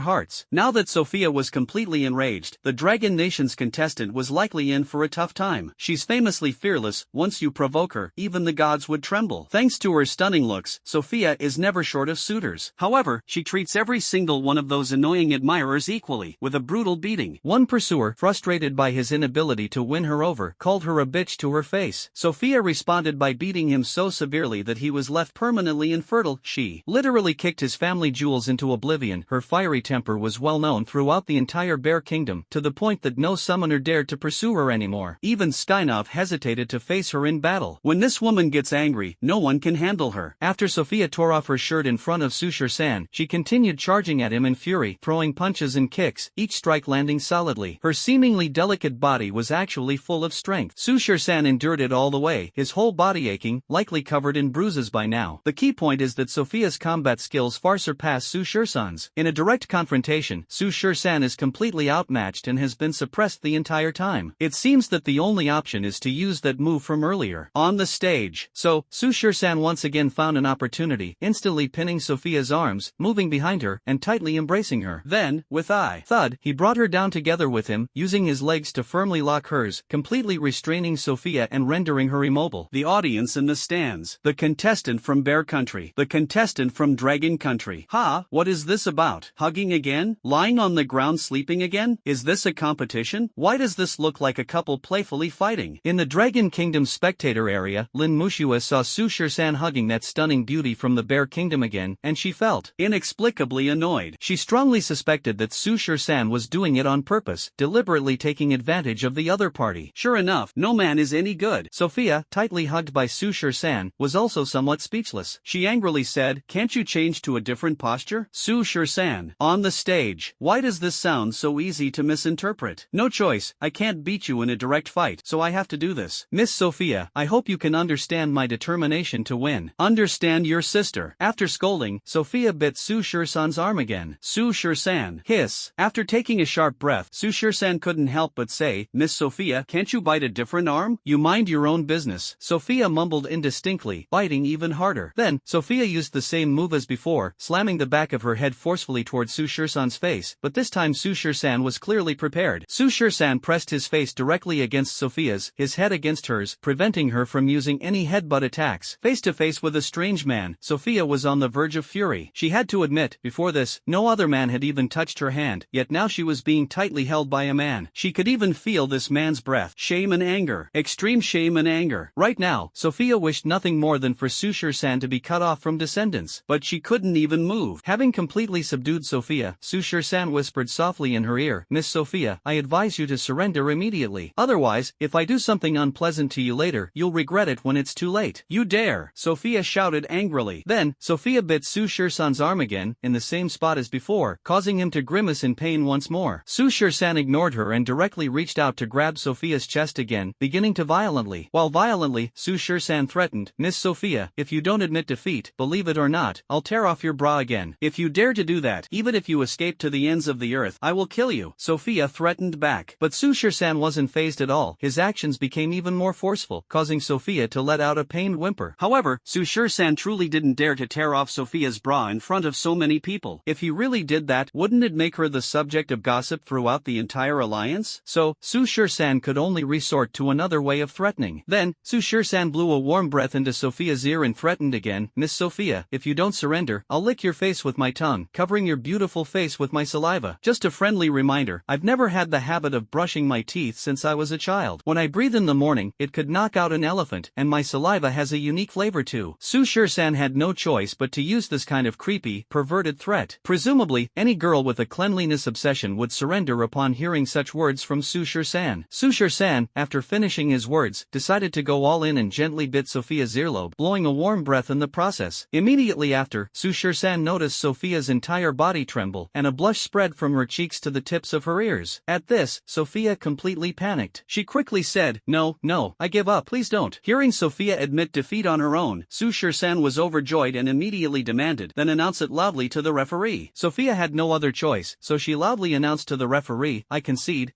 hearts. Now that Sophia was completely enraged, the Dragon Nation's contestant was likely in for a tough time. She's famously fearless. Once you provoke her, even the gods would tremble. Thanks to her stunning looks, Sophia is never short of suitors. However, she treats every single one of those annoying admirers equally, with a brutal beating. One pursuer, frustrated by his inability to win her over, called her a bitch to her face. Sophia responded by beating him so severely that he was left permanently infertile. She literally kicked his family jewels into oblivion. Her fiery temper was well known throughout the entire Bear Kingdom, to the point that no summoner dared to pursue her anymore. Even Skynov hesitated to face her in battle. When this woman gets angry, no one can handle her. After Sophia tore off her shirt in front of Su Shursan, she continued charging at him in fury, throwing punches and kicks, each strike landing solidly. Her seemingly delicate body was actually full of strength. Su Shursan endured it all the way, his whole body aching, likely covered in bruises by now. The key point is that Sophia's combat skills far surpass Su Shursan's. In a direct confrontation, Su Shursan is completely outmatched and has been suppressed the entire time. It seems that the only option is to use that move from earlier on the stage. So, Su Shursan once again found an opportunity, instantly pinning Sophia's arms, moving behind her, and tightly embracing her. Then, with a thud, he brought her down together with him, using his legs to firmly lock hers, completely restraining Sophia and rendering her immobile. The audience in the stands. The contestant from Bear Country. The contestant from Dragon Country. Ha, what is this about? Hugging again? Lying on the ground sleeping again? Is this a competition? Why does this look like a couple playfully fighting? In the Dragon Kingdom spectator area, Lin Mushua saw Su Shursan hugging that stunning beauty from the Bear Kingdom again, and she felt inexplicably annoyed. She strongly suspected that Su Shursan was doing it on purpose, deliberately taking advantage of the other party. Sure enough, no man is any good. Sophia, tightly hugged by Su Shursan, was also somewhat speechless. She angrily said, "Can't you change to a different posture?" Su Shursan, on the stage. Why does this sound so easy to misinterpret? No choice, I can't beat you in a direct fight, so I have to do this. Miss Sophia, I hope you can understand my determination to win. Understand yourself. sister. After scolding, Sophia bit Su Shursan's arm again. Su Shursan. Hiss. After taking a sharp breath, Su Shursan couldn't help but say, Miss Sophia, can't you bite a different arm? You mind your own business. Sophia mumbled indistinctly, biting even harder. Then, Sophia used the same move as before, slamming the back of her head forcefully toward Su Shursan's face, but this time Su Shursan was clearly prepared. Su Shursan pressed his face directly against Sophia's, his head against hers, preventing her from using any headbutt attacks. Face to face with a strange man, Sophia was on the verge of fury. She had to admit, before this, no other man had even touched her hand, yet now she was being tightly held by a man. She could even feel this man's breath. Shame and anger. Extreme shame and anger. Right now, Sophia wished nothing more than for Su Shursan to be cut off from descendants, but she couldn't even move. Having completely subdued Sophia, Su Shursan whispered softly in her ear, Miss Sophia, I advise you to surrender immediately. Otherwise, if I do something unpleasant to you later, you'll regret it when it's too late. You dare! Sophia shouted angrily. Then, Sophia bit Su Shursan's arm again, in the same spot as before, causing him to grimace in pain once more. Su Shursan ignored her and directly reached out to grab Sophia's chest again, beginning to violently. While violently, Su Shursan threatened, Miss Sophia, if you don't admit defeat, believe it or not, I'll tear off your bra again. If you dare to do that, even if you escape to the ends of the earth, I will kill you. Sophia threatened back. But Su Shursan wasn't fazed at all. His actions became even more forceful, causing Sophia to let out a pained whimper. However, Su Shursan truly didn't dare to tear off Sophia's bra in front of so many people. If he really did that, wouldn't it make her the subject of gossip throughout the entire alliance? So, Su Shursan could only resort to another way of threatening. Then, Su Shursan blew a warm breath into Sophia's ear and threatened again, Miss Sophia, if you don't surrender, I'll lick your face with my tongue, covering your beautiful face with my saliva. Just a friendly reminder, I've never had the habit of brushing my teeth since I was a child. When I breathe in the morning, it could knock out an elephant, and my saliva has a unique flavor too. Su Shursan had no choice but to use this kind of creepy, perverted threat. Presumably, any girl with a cleanliness obsession would surrender upon hearing such words from Su Shursan. Su Shursan, after finishing his words, decided to go all in and gently bit Sophia's earlobe, blowing a warm breath in the process. Immediately after, Su Shursan noticed Sophia's entire body tremble, and a blush spread from her cheeks to the tips of her ears. At this, Sophia completely panicked. She quickly said, No, I give up, please don't. Hearing Sophia admit defeat on her own, Su Shursan was overjoyed and immediately demanded, then announce it loudly to the referee. Sophia had no other choice, so she loudly announced to the referee, I concede.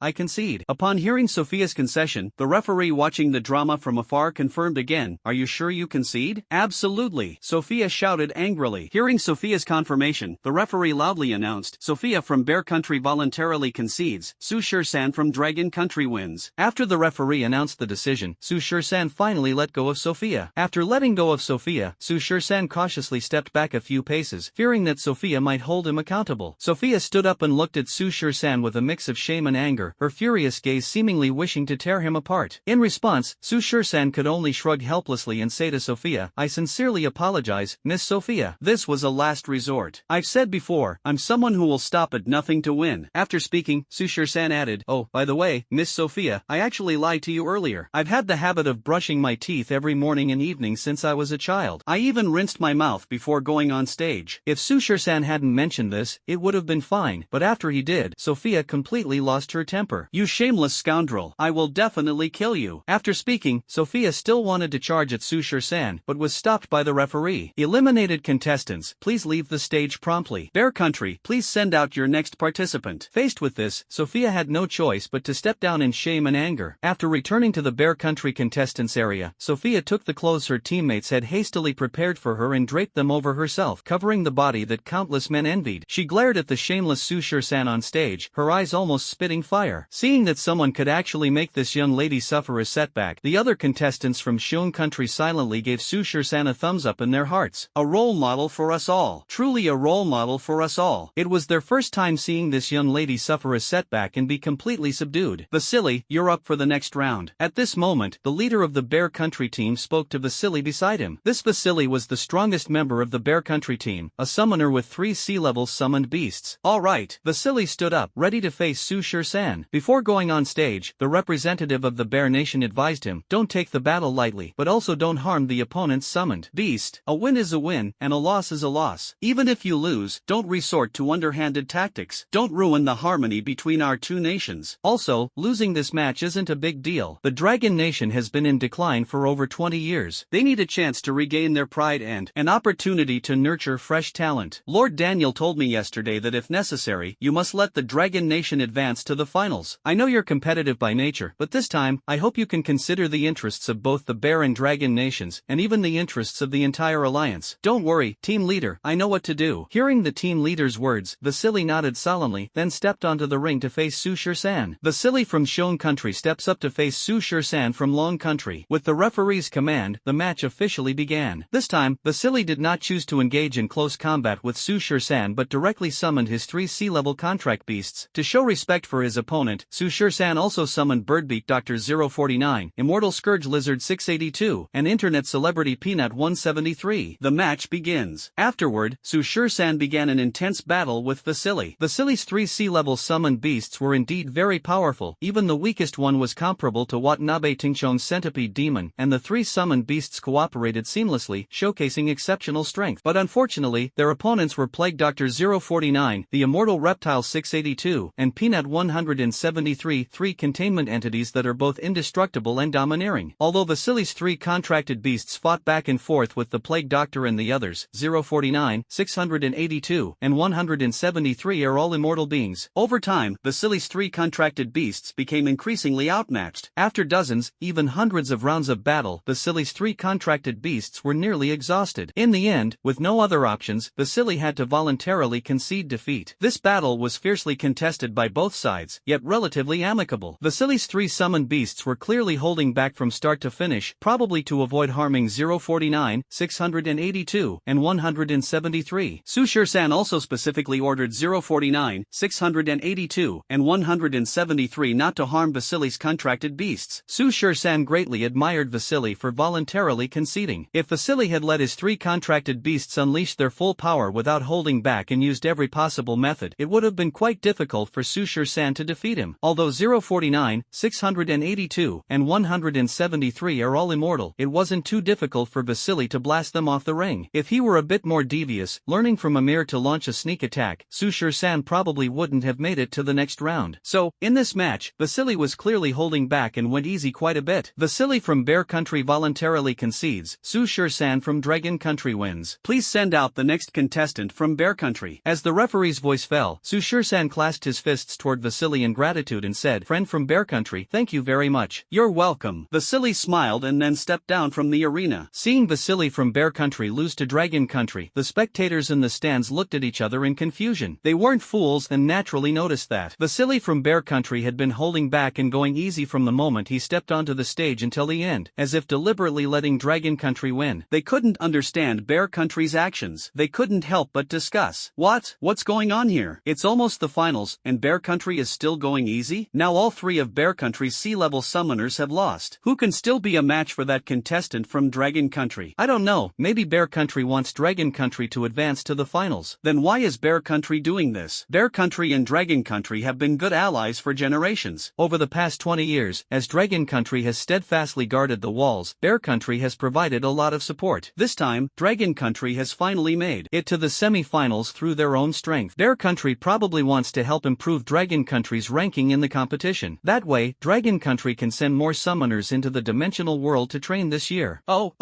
Upon hearing Sophia's concession, the referee watching the drama from afar confirmed again, Are you sure you concede? Absolutely, Sophia shouted angrily. Hearing Sophia's confirmation, the referee loudly announced, Sophia from Bear Country voluntarily concedes, Su Shursan from Dragon Country wins. After the referee announced the decision, Su Shursan finally let go of Sophia. After letting go of Sophia, Su Shursan cautiously stepped back a few paces, fearing that Sophia might hold him accountable. Sophia stood up and looked at Su Shursan with a mix of shame and anger, her furious gaze seemingly wishing to tear him apart. In response, Su Shursan could only shrug helplessly and say to Sophia, I sincerely apologize, Miss Sophia. This was a last resort. I've said before, I'm someone who will stop at nothing to win. After speaking, Su Shursan added, Oh, by the way, Miss Sophia, I actually lied to you earlier. I've had the habit of brushing my teeth every morning and evening since I was a child. I even rinsed my mouth before going on stage. If Su Shursan hadn't mentioned this, it would have been fine, but after he did, Sophia completely lost her temper. You shameless scoundrel, I will definitely kill you. After speaking, Sophia still wanted to charge at Su Shursan, but was stopped by the referee. Eliminated contestants, please leave the stage promptly. Bear Country, please send out your next participant. Faced with this, Sophia had no choice but to step down in shame and anger. After returning to the Bear Country contestants area, Sophia took the clothes her teammates had hastily prepared for her and draped them over herself, covering the body that countless men envied. She glared at the shameless Su Shursan on stage, her eyes almost spitting fire. Seeing that someone could actually make this young lady suffer a setback, the other contestants from Shun Country silently gave Su Shursan a thumbs up in their hearts. A role model for us all. Truly a role model for us all. It was their first time seeing this young lady suffer a setback and be completely subdued. Vasily, you're up for the next round. At this moment, the leader of the Bear Country team spoke to Vasily beside him. This Vasily was the strongest member of the Bear Country team, a summoner with 3 sea-level summoned beasts. Alright, Vasily stood up, ready to face Su Shursan. Before going on stage, the representative of the Bear Nation advised him, don't take the battle lightly, but also don't harm the opponent's summoned beast. A win is a win, and a loss is a loss. Even if you lose, don't resort to underhanded tactics. Don't ruin the harmony between our two nations. Also, losing this match isn't a big deal. The Dragon Nation has been in decline for over 20 years. They need a chance to regain their pride and an opportunity to nurture fresh talent. Lord Daniel told me yesterday that if necessary, you must let the Dragon Nation advance to the finals. I know you're competitive by nature, but this time, I hope you can consider the interests of both the Bear and Dragon nations, and even the interests of the entire alliance. Don't worry, team leader, I know what to do. Hearing the team leader's words, Vasily nodded solemnly, then stepped onto the ring to face Su Shur-san. Vasily from Shon country steps up to face Su Shur-san from Long country. With the referee's command, the match officially began. This time, Vasily did not choose to engage in close combat with Su Shur-san but directly summoned his 3 sea-level contract beasts. To show respect for his opponent, Su Shur-san also summoned Birdbeak Dr. 049, Immortal Scourge Lizard 682, and Internet Celebrity Peanut 173. The match begins. Afterward, Su Shur-san began an intense battle with Vasily. Vasily's 3 sea-level summoned beasts were indeed very powerful. Even the weakest one was comparable to Watanabe Tingchon's Centipede Demon, and the 3 summoned beasts cooperated seamlessly, showcasing exceptional strength. But unfortunately, their opponents were Plague Dr. 049, the Immortal Reptile 682, and Peanut 173, 3 containment entities that are both indestructible and domineering. Although Vasily's 3 contracted beasts fought back and forth with the Plague Doctor and the others, 049, 682, and 173 are all immortal beings. Over time, Vasily's 3 contracted beasts became increasingly outmatched. After dozens, even hundreds of rounds of battle, Vasily's 3 contracted beasts were nearly exhausted. In the end, with no other options, Vasily had to voluntarily concede defeat. This battle was fiercely contested by both sides, yet relatively amicable. Vasily's 3 summoned beasts were clearly holding back from start to finish, probably to avoid harming 049, 682, and 173. Su Shur-san also specifically ordered 049, 682, and 173 not to harm Vasily's contracted beasts. Su Shur-san greatly admired Vasily for voluntarily conceding. If Vasily had let his 3 contracted beasts unleash their full power without holding back and used every possible method, it would have been quite difficult for Su Shur-san to defeat him. Although 049, 682, and 173 are all immortal, it wasn't too difficult for Vasily to blast them off the ring. If he were a bit more devious, learning from Amir to launch a sneak attack, Su Shur-san probably wouldn't have made it to the next round. So, in this match, Vasily was clearly holding back and went easy quite a bit. Vasily from Bear Country voluntarily concedes. Su Shur-san from Dragon Country wins. Please send out the next contestant from Bear Country. As the referee's voice fell, Su Shur-san clasped his fists toward Vasily in gratitude and said, "Friend from Bear Country, thank you very much." "You're welcome." Vasily smiled and then stepped down from the arena. Seeing Vasily from Bear Country lose to Dragon Country, the spectators in the stands looked at each other in confusion. They weren't fools and naturally noticed that Vasily from Bear Country had been holding back and going easy from the moment he stepped onto the stage until the end, as if deliberately letting Dragon Country win. They couldn't understand Bear Country's actions. They couldn't help but discuss. What's going on here? It's almost the finals, and Bear Country is still going easy? Now all 3 of Bear Country's sea-level summoners have lost. Who can still be a match for that contestant from Dragon Country? I don't know, maybe Bear Country wants Dragon Country to advance to the finals. Then why is Bear Country doing this? Bear Country and Dragon Country have been good allies for generations. Over the past 20 years, as Dragon Country has steadfastly guarded the walls, Bear Country has provided a lot of support. This time, Dragon Country has finally made it to the semi-finals through their own strength. Bear Country probably wants to help improve Dragon Country's ranking in the competition. That way, Dragon Country can send more summoners into the dimensional world to train this year. Oh,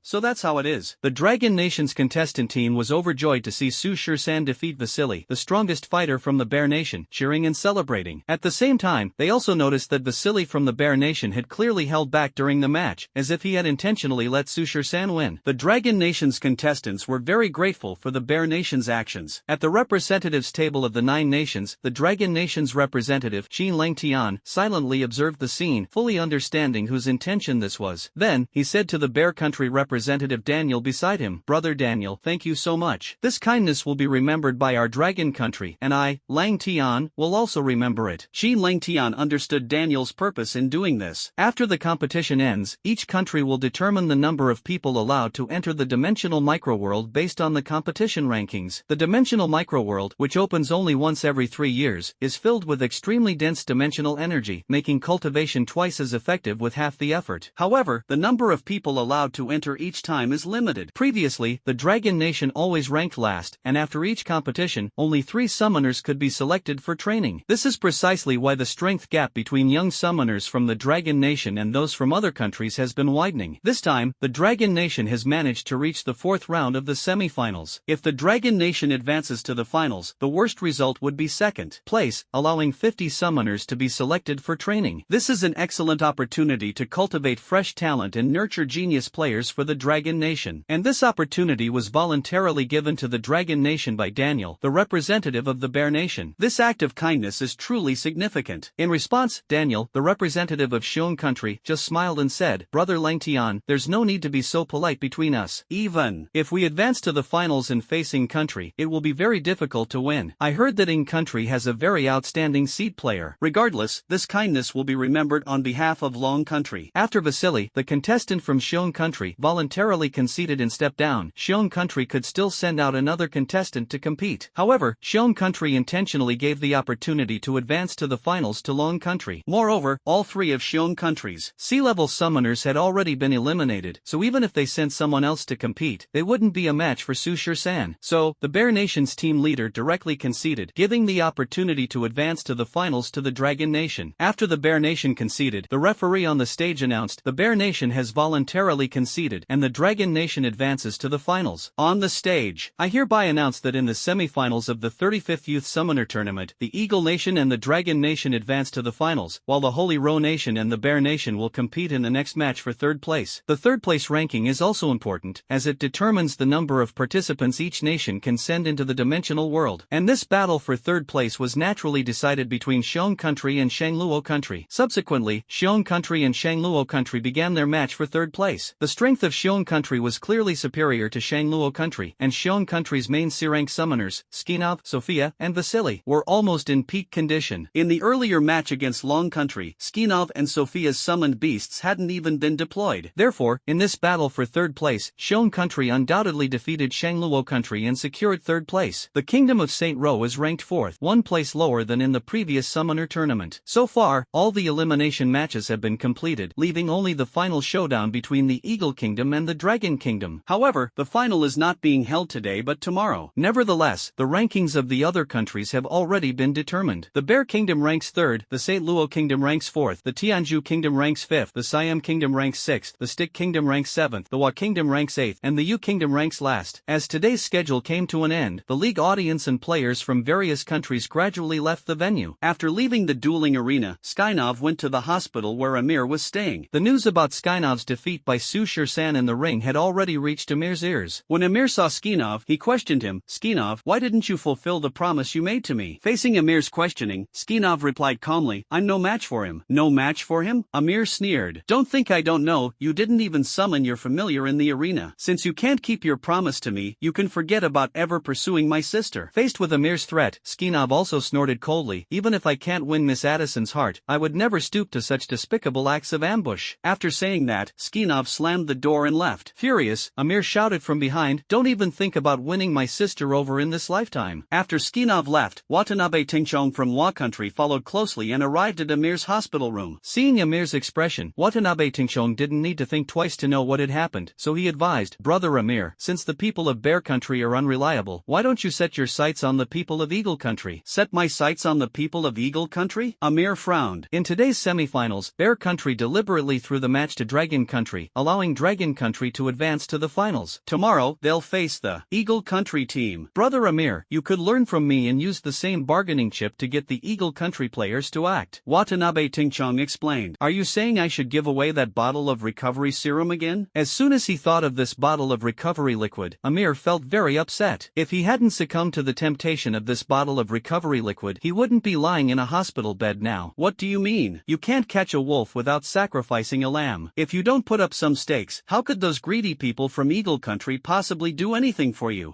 so that's how it is. The Dragon Nation's contestant team was overjoyed to see Su Shur-san defeat Vasily, the strongest fighter from the Bear Nation, cheering and celebrating. At the same time, they also noticed that Vasily from the Bear Nation had clearly held back during the match, as if he had intentionally let Su Shur-san win. The Dragon Nation's contestants were very grateful for the Bear Nation's actions. At the representatives table of the 9 nations, the Dragon Nation's representative, Qin Langtian, silently observed the scene, fully understanding whose intention this was. Then, he said to the Bear Country representative Daniel beside him, "Brother Daniel, thank you so much. This kindness will be remembered by our Dragon Country, and I, Lang Tian, will also remember it." Qin Langtian understood Daniel's purpose in doing this. After the competition ends, each country will determine the number of people allowed to enter the dimensional microworld based on the competition rankings. The dimensional microworld, which opens only once every 3 years, is filled with extremely dense dimensional energy, making cultivation twice as effective with half the effort. However, the number of people allowed to enter each time is limited. Previously, the Dragon Nation always ranked last, and after each competition, only 3 summoners could be selected for training. This is precisely why the strength gap between young summoners from the Dragon Nation and those from other countries has been widening. This time, the Dragon Nation has managed managed to reach the fourth round of the semi-finals. If the Dragon Nation advances to the finals, the worst result would be second place, allowing 50 summoners to be selected for training. This is an excellent opportunity to cultivate fresh talent and nurture genius players for the Dragon Nation. And this opportunity was voluntarily given to the Dragon Nation by Daniel, the representative of the Bear Nation. This act of kindness is truly significant. In response, Daniel, the representative of Xiong country, just smiled and said, "Brother Lang Tian, there's no need to be so polite between us. Even if we advance to the finals and face Ing country, it will be very difficult to win. I heard that Ing country has a very outstanding seed player. Regardless, this kindness will be remembered on behalf of Long country." After Vasily, the contestant from Xiong country, voluntarily conceded and stepped down, Xiong country could still send out another contestant to compete. However, Xiong country intentionally gave the opportunity to advance to the finals to Long country. Moreover, all three of Xiong country's sea-level summoners had already been eliminated, so even if they sent someone else to compete, they wouldn't be a match for Su Shirsan. So, the Bear Nation's team leader directly conceded, giving the opportunity to advance to the finals to the Dragon Nation. After the Bear Nation conceded, the referee on the stage announced, "The Bear Nation has voluntarily conceded, and the Dragon Nation advances to the finals." On the stage, I hereby announce that in the semi-finals of the 35th Youth Summoner Tournament, the Eagle Nation and the Dragon Nation advance to the finals, while the Holy Roe Nation and the Bear Nation will compete in the next match for third place. The third place ranking is also important, as it determines the number of participants each nation can send into the dimensional world. And this battle for third place was naturally decided between Xiong country and Shangluo country. Subsequently, Xiong country and Shangluo country began their match for third place. The strength of Xiong country was clearly superior to Shangluo country, and Xiong country's main C-rank summoners, Skinov, Sophia, and Vasily, were almost in peak condition. In the earlier match against Long country, Skinov and Sophia's summoned beasts hadn't even been deployed. Therefore, in this battle for third place, Xiong country undoubtedly defeated Shangluo country and secured third place. The Kingdom of Saint Ro is ranked fourth, one place lower than in the previous summoner tournament. So far, all the elimination matches have been completed, leaving only the final showdown between the Eagle Kingdom and the Dragon Kingdom. However, the final is not being held today but tomorrow. Nevertheless, the rankings of the other countries have already been determined. The Bear Kingdom ranks third, the Saint Luo Kingdom ranks fourth, the Tianju Kingdom ranks fifth, the Siam Kingdom ranks sixth, the Stick Kingdom ranks seventh, the Hua Kingdom ranks eighth, and the Yu Kingdom ranks last. As today's schedule came to an end, the league audience and players from various countries gradually left the venue. After leaving the dueling arena, Skynov went to the hospital where Amir was staying. The news about Skynov's defeat by Su Shirsan in the ring had already reached Amir's ears. When Amir saw Skinov, he questioned him, "Skinov, why didn't you fulfill the promise you made to me?" Facing Amir's questioning, Skinov replied calmly, "I'm no match for him." "No match for him?" Amir sneered. "Don't think I don't know, you didn't even summon your familiar in the arena. Since you can't keep your promise to me, you can forget about ever pursuing my sister." Faced with Amir's threat, Skinov also snorted coldly, "Even if I can't win Miss Addison's heart, I would never stoop to such despicable acts of ambush." After saying that, Skinov slammed the door and left. Furious, Amir shouted from behind, "Don't even think about winning my sister over in this lifetime." After Skinov left, Watanabe Tingchong from Hua country followed closely and arrived at Amir's hospital room. Seeing Amir's expression, Watanabe Tingchong didn't need to think twice to know what had happened, so he advised, "Brother Amir, since the people of Bear country are unreliable, why don't you set your sights on the people of Eagle country?" "Set my sights on the people of Eagle country?" Amir frowned. In today's semifinals, Bear country deliberately threw the match to Dragon country, allowing Dragon country to advance to the finals. Tomorrow, they'll face the Eagle country team. "Brother Amir, you could learn from me and use the same bargaining chip to get the Eagle country players to act," Watanabe Tingchong explained. "Are you saying I should give away that bottle of recovery serum again?" As soon as he thought of this bottle of recovery liquid, Amir felt very upset. If he hadn't succumbed to the temptation of this bottle of recovery liquid, he wouldn't be lying in a hospital bed now. "What do you mean? You can't catch a wolf without sacrificing a lamb. If you don't put up some stakes, how could those greedy people from Eagle country possibly do anything for you?"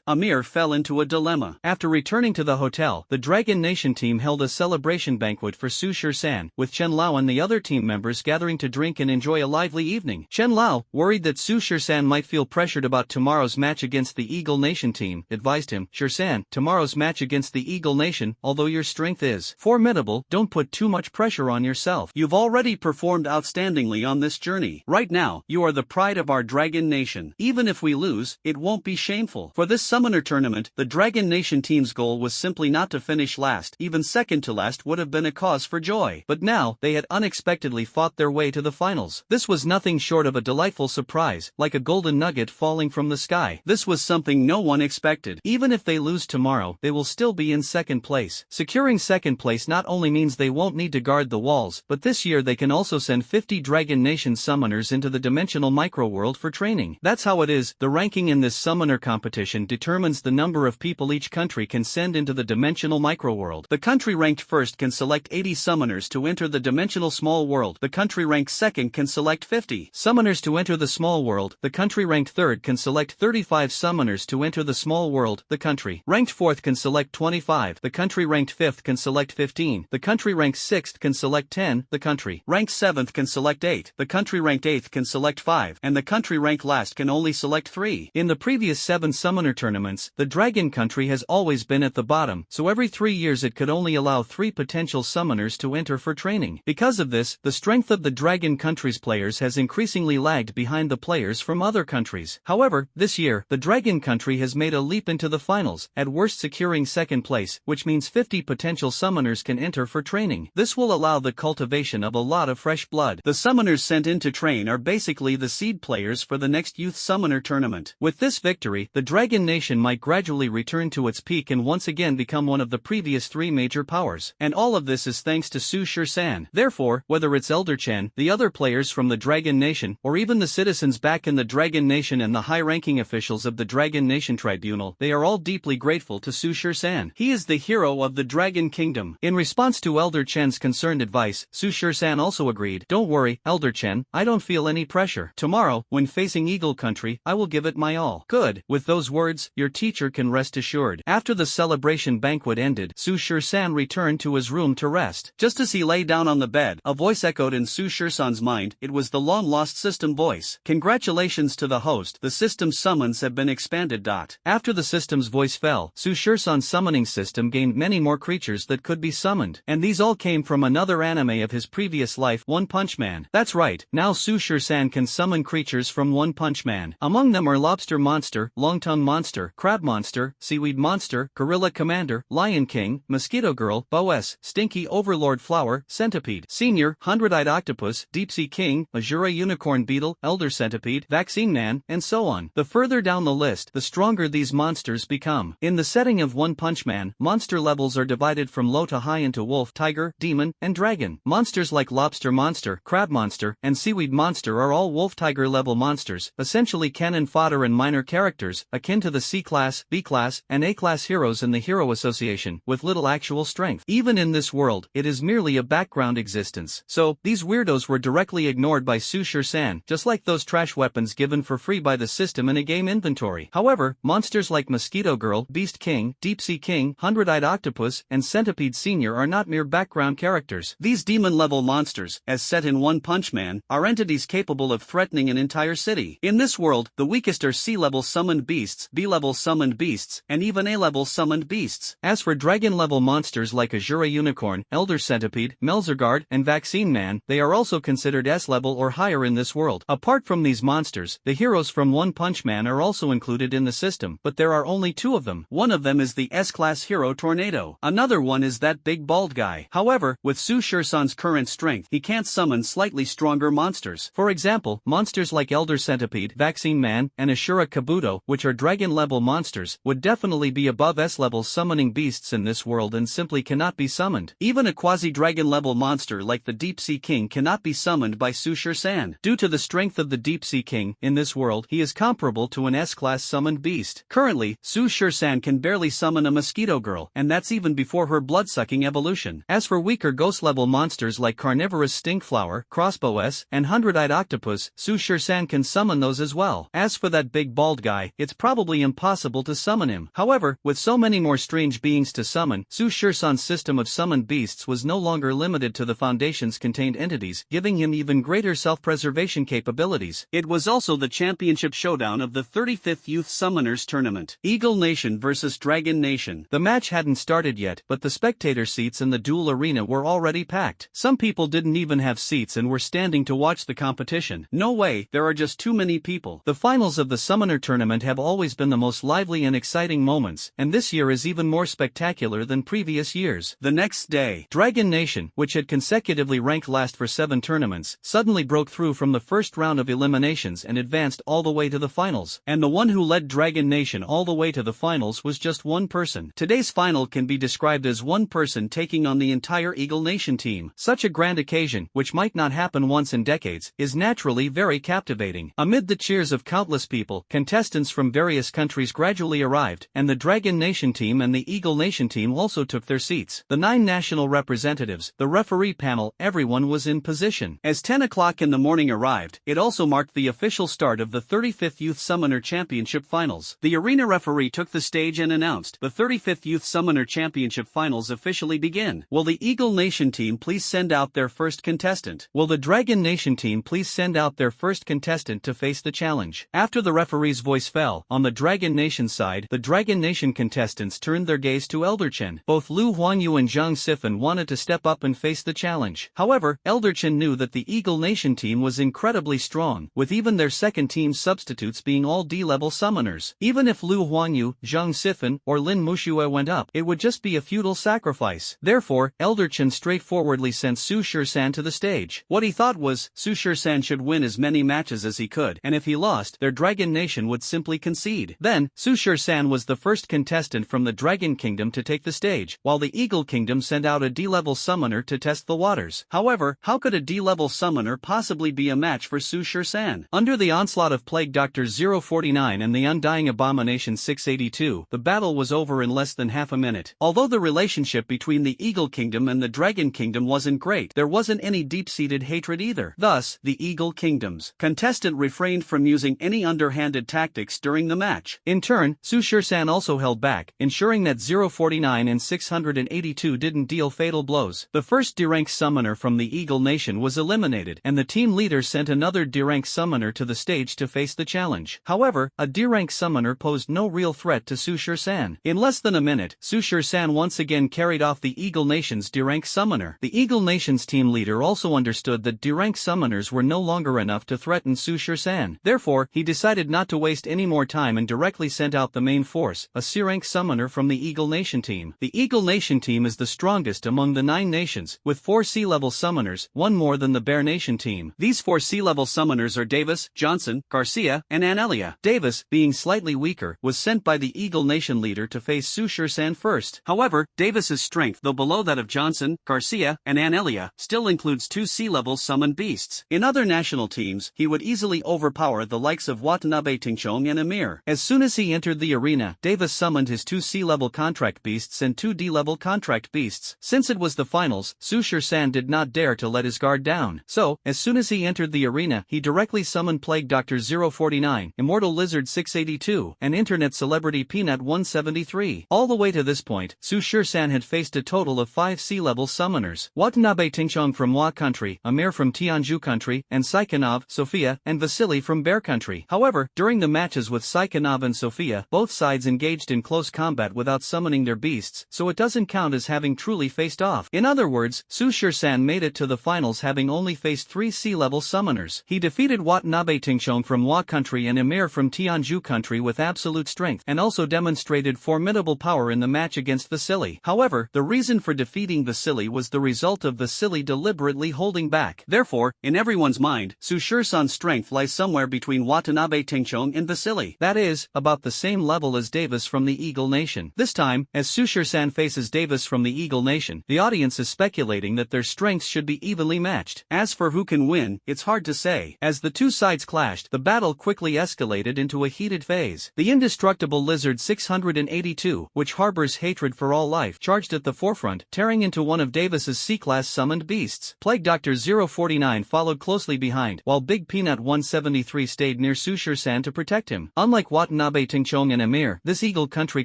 Amir fell into a dilemma. After returning to the hotel, the Dragon Nation team held a celebration banquet for Su Shirsan, with Chen Lao and the other team members gathering to drink and enjoy a lively evening. Chen Lao, worried that Su Shirsan might feel pressured about tomorrow's match against the Eagle Nation team, advised him, "Shirsan, tomorrow's match against the Eagle Nation, although your strength is formidable, don't put too much pressure on yourself. You've already performed outstandingly on this journey. Right now, you are the pride of our Dragon Nation. Even if we lose, it won't be shameful." For this summoner tournament, the Dragon Nation team's goal was simply not to finish last. Even second to last would have been a cause for joy. But now, they had unexpectedly fought their way to the finals. This was nothing short of a delightful surprise, surprise, like a golden nugget falling from the sky. This was something no one expected. Even if they lose tomorrow, they will still be in second place. Securing second place not only means they won't need to guard the walls, but this year they can also send 50 Dragon Nation summoners into the dimensional microworld for training. That's how it is. The ranking in this summoner competition determines the number of people each country can send into the dimensional microworld. The country ranked first can select 80 summoners to enter the dimensional small world. The country ranked second can select 50 summoners to enter the small world. The country ranked third can select 35 summoners to enter the small world. The country ranked fourth can select 25. The country ranked fifth can select 15. The country ranked sixth can select 10. The country ranked seventh can select 8. The country ranked eighth can select 5. And the country ranked last can only select 3. In the previous 7 summoner tournaments, the dragon country has always been at the bottom, so every 3 years it could only allow 3 potential summoners to enter for training. Because of this, the strength of the dragon country's players has increasingly lagged behind the players from other countries. However, this year, the dragon country has made a leap into the finals, at worst securing second place, which means 50 potential summoners can enter for training. This will allow the cultivation of a lot of fresh blood. The summoners sent in to train are basically the seed players for the next youth summoner tournament. With this victory, the Dragon Nation might gradually return to its peak and once again become one of the previous 3 major powers. And all of this is thanks to Su Shur-san. Therefore, whether it's Elder Chen, the other players from the Dragon Nation, or even the citizens back in the Dragon Nation and the high-ranking officials of the Dragon Nation Tribunal, they are all deeply grateful to Su Shur-san. He is the hero of the Dragon Kingdom. In response to Elder Chen's concerned advice, Su Shur-san also agreed. Don't worry, Elder Chen, I don't feel any pressure. Tomorrow, when facing Eagle Country, I will give it my all. Good. With those words, your teacher can rest assured. After the celebration banquet ended, Su Shur-san returned to his room to rest. Just as he lay down on the bed, a voice echoed in Su Shur-san's mind. It was the long-lost system voice. Congratulations to the host, the system's summons have been expanded. After the system's voice fell, Su Shur-san's summoning system gained many more creatures that could be summoned, and these all came from another anime of his previous life, One Punch Man. That's right, now Su Shur-san can summon creatures from One Punch Man. Among them are Lobster Monster, Long-Tongue Monster, Crab Monster, Seaweed Monster, Gorilla Commander, Lion King, Mosquito Girl, Boess, Stinky Overlord Flower, Centipede Senior, Hundred-Eyed Octopus, Deep-Sea King, Azura Unicorn Beetle, Elder Centipede, Vaccine Man, and so on. The further down the list, the stronger these monsters become. In the setting of One Punch Man, monster levels are divided from low to high into wolf, tiger, demon, and dragon. Monsters like Lobster Monster, Crab Monster, and Seaweed Monster are all wolf-tiger level monsters, essentially cannon fodder and minor characters, akin to the C-Class, B-Class, and A-Class heroes in the Hero Association, with little actual strength. Even in this world, it is merely a background existence. So, these weirdos were directly ignored by Su Shur-san, just like those trash weapons given for free by the system in a game inventory. However, monsters like Mosquito Girl, Beast King, Deep-Sea King, Hundred-Eyed Octopus, and Centipede Senior are not mere background characters. These demon-level monsters, as set in One Punch Man, are entities capable of threatening an entire city. In this world, the weakest are C-level summoned beasts, B-level summoned beasts, and even A-level summoned beasts. As for dragon-level monsters like Azura Unicorn, Elder Centipede, Melzerguard, and Vaccine Man, they are also considered S-level or higher in this world. Apart from these monsters, the heroes from One Punch Man are also included in the system, but there are only 2 of them. One of them is the S-Class hero Tornado. Another one is that big bald guy. However, with Su Shur-san's current strength, he can't summon slightly stronger monsters. For example, monsters like Elder Centipede, Vaccine Man, and Ashura Kabuto, which are dragon-level monsters, would definitely be above S-level summoning beasts in this world and simply cannot be summoned. Even a quasi-dragon-level monster like the Deep-Sea King cannot be summoned by Su Shur-san. Due to the strength of the Deep-Sea King, in this world, he is comparable to an S-Class summoned beast. Currently, Su Shur-san can barely summon a Mosquito Girl, and that's even before her blood-sucking evolution. As for weaker ghost-level monsters like Carnivorous Stinkflower, Crossbow S, and Hundred-Eyed Octopus, Su Shur-san can summon those as well. As for that big bald guy, it's probably impossible to summon him. However, with so many more strange beings to summon, Su Shur-san's system of summoned beasts was no longer limited to the Foundation's contained entities, giving him even greater self-preservation capabilities. It was also the championship showdown of the 35th Youth Summoners Tournament. Eagle Nation vs Dragon Nation. The match hadn't started yet, but the spectator seats in the duel arena were already packed. Some people didn't even have seats and were standing to watch the competition. No way, there are just too many people. The finals of the Summoner Tournament have always been the most lively and exciting moments, and this year is even more spectacular than previous years. The next day, Dragon Nation, which had consecutively ranked last for 7 tournaments, suddenly broke through from the first round of elimination Nations and advanced all the way to the finals. And the one who led Dragon Nation all the way to the finals was just one person. Today's final can be described as one person taking on the entire Eagle Nation team. Such a grand occasion, which might not happen once in decades, is naturally very captivating. Amid the cheers of countless people, contestants from various countries gradually arrived, and the Dragon Nation team and the Eagle Nation team also took their seats. The 9 national representatives, the referee panel, everyone was in position. As 10 o'clock in the morning arrived, it also marked the official start of the 35th Youth Summoner Championship Finals. The arena referee took the stage and announced, "The 35th Youth Summoner Championship Finals officially begin. Will the Eagle Nation team please send out their first contestant? Will the Dragon Nation team please send out their first contestant to face the challenge?" After the referee's voice fell, on the Dragon Nation side, the Dragon Nation contestants turned their gaze to Elderchen. Both Lu Huanyu and Zhang Sifan wanted to step up and face the challenge. However, Elderchen knew that the Eagle Nation team was incredibly strong, with even their second team substitutes being all D-level summoners. Even if Lu Huanyu, Zhang Sifan, or Lin Muxue went up, it would just be a futile sacrifice. Therefore, Elderchen straightforwardly sent Su Shisan to the stage. What he thought was, Su Shisan should win as many matches as he could, and if he lost, their Dragon Nation would simply concede. Then, Su Shisan was the first contestant from the Dragon Kingdom to take the stage, while the Eagle Kingdom sent out a D-level summoner to test the waters. However, how could a D-level summoner possibly be a match for Su Shisan? Under the onslaught of Plague Doctor 049 and the Undying Abomination 682, the battle was over in less than half a minute. Although the relationship between the Eagle Kingdom and the Dragon Kingdom wasn't great, there wasn't any deep-seated hatred either. Thus, the Eagle Kingdom's contestant refrained from using any underhanded tactics during the match. In turn, Su Shisan also held back, ensuring that 049 and 682 didn't deal fatal blows. The first D-rank summoner from the Eagle Nation was eliminated, and the team leader sent another D-rank summoner to the stage to face the challenge. However, a D-rank summoner posed no real threat to Su Shisan. In less than a minute, Su Shisan once again carried off the Eagle Nation's D-rank summoner. The Eagle Nation's team leader also understood that D-rank summoners were no longer enough to threaten Su Shisan. Therefore, he decided not to waste any more time and directly sent out the main force, a C-rank summoner from the Eagle Nation team. The Eagle Nation team is the strongest among the 9 nations, with 4 C-level summoners, one more than the Bear Nation team. These 4 C-level summoners are Davis, Johnson, Garcia, and Anelia. Davis, being slightly weaker, was sent by the Eagle Nation leader to face Su Shisan first. However, Davis's strength, though below that of Johnson, Garcia, and Anelia, still includes 2 C-level summoned beasts. In other national teams, he would easily overpower the likes of Watanabe Tingchong and Emir. As soon as he entered the arena, Davis summoned his 2 C-level contract beasts and 2 D-level contract beasts. Since it was the finals, Su Shisan did not dare to let his guard down. So, as soon as he entered the arena, he directly summoned Plague Doctor 049, Immortal Lizard 682, and Internet Celebrity Peanut 173. All the way to this point, Su Shisan had faced a total of 5 C-level summoners: Watanabe Tingchong from Hua Country, Amir from Tianzhu Country, and Saikonov, Sophia, and Vasily from Bear Country. However, during the matches with Saikonov and Sophia, both sides engaged in close combat without summoning their beasts, so it doesn't count as having truly faced off. In other words, Su Shisan made it to the finals having only faced 3 C-level summoners. He defeated Watanabe Tingchong from Hua Country and Emir from Tianzhu Country with absolute strength, and also demonstrated formidable power in the match against Vasily. However, the reason for defeating Vasily was the result of Vasily deliberately holding back. Therefore, in everyone's mind, Su Shisan's strength lies somewhere between Watanabe Tingchong and Vasily. That is, about the same level as Davis from the Eagle Nation. This time, as Su Shisan faces Davis from the Eagle Nation, the audience is speculating that their strengths should be evenly matched. As for who can win, it's hard to say. As the two sides clashed, the battle quickly escalated into a heated phase. The indestructible Lizard 682, which harbors hatred for all life, charged at the forefront, tearing into one of Davis's C-class summoned beasts. Plague Doctor 049 followed closely behind, while Big Peanut 173 stayed near Su Shisan to protect him. Unlike Watanabe Tingchong and Emir, this Eagle Country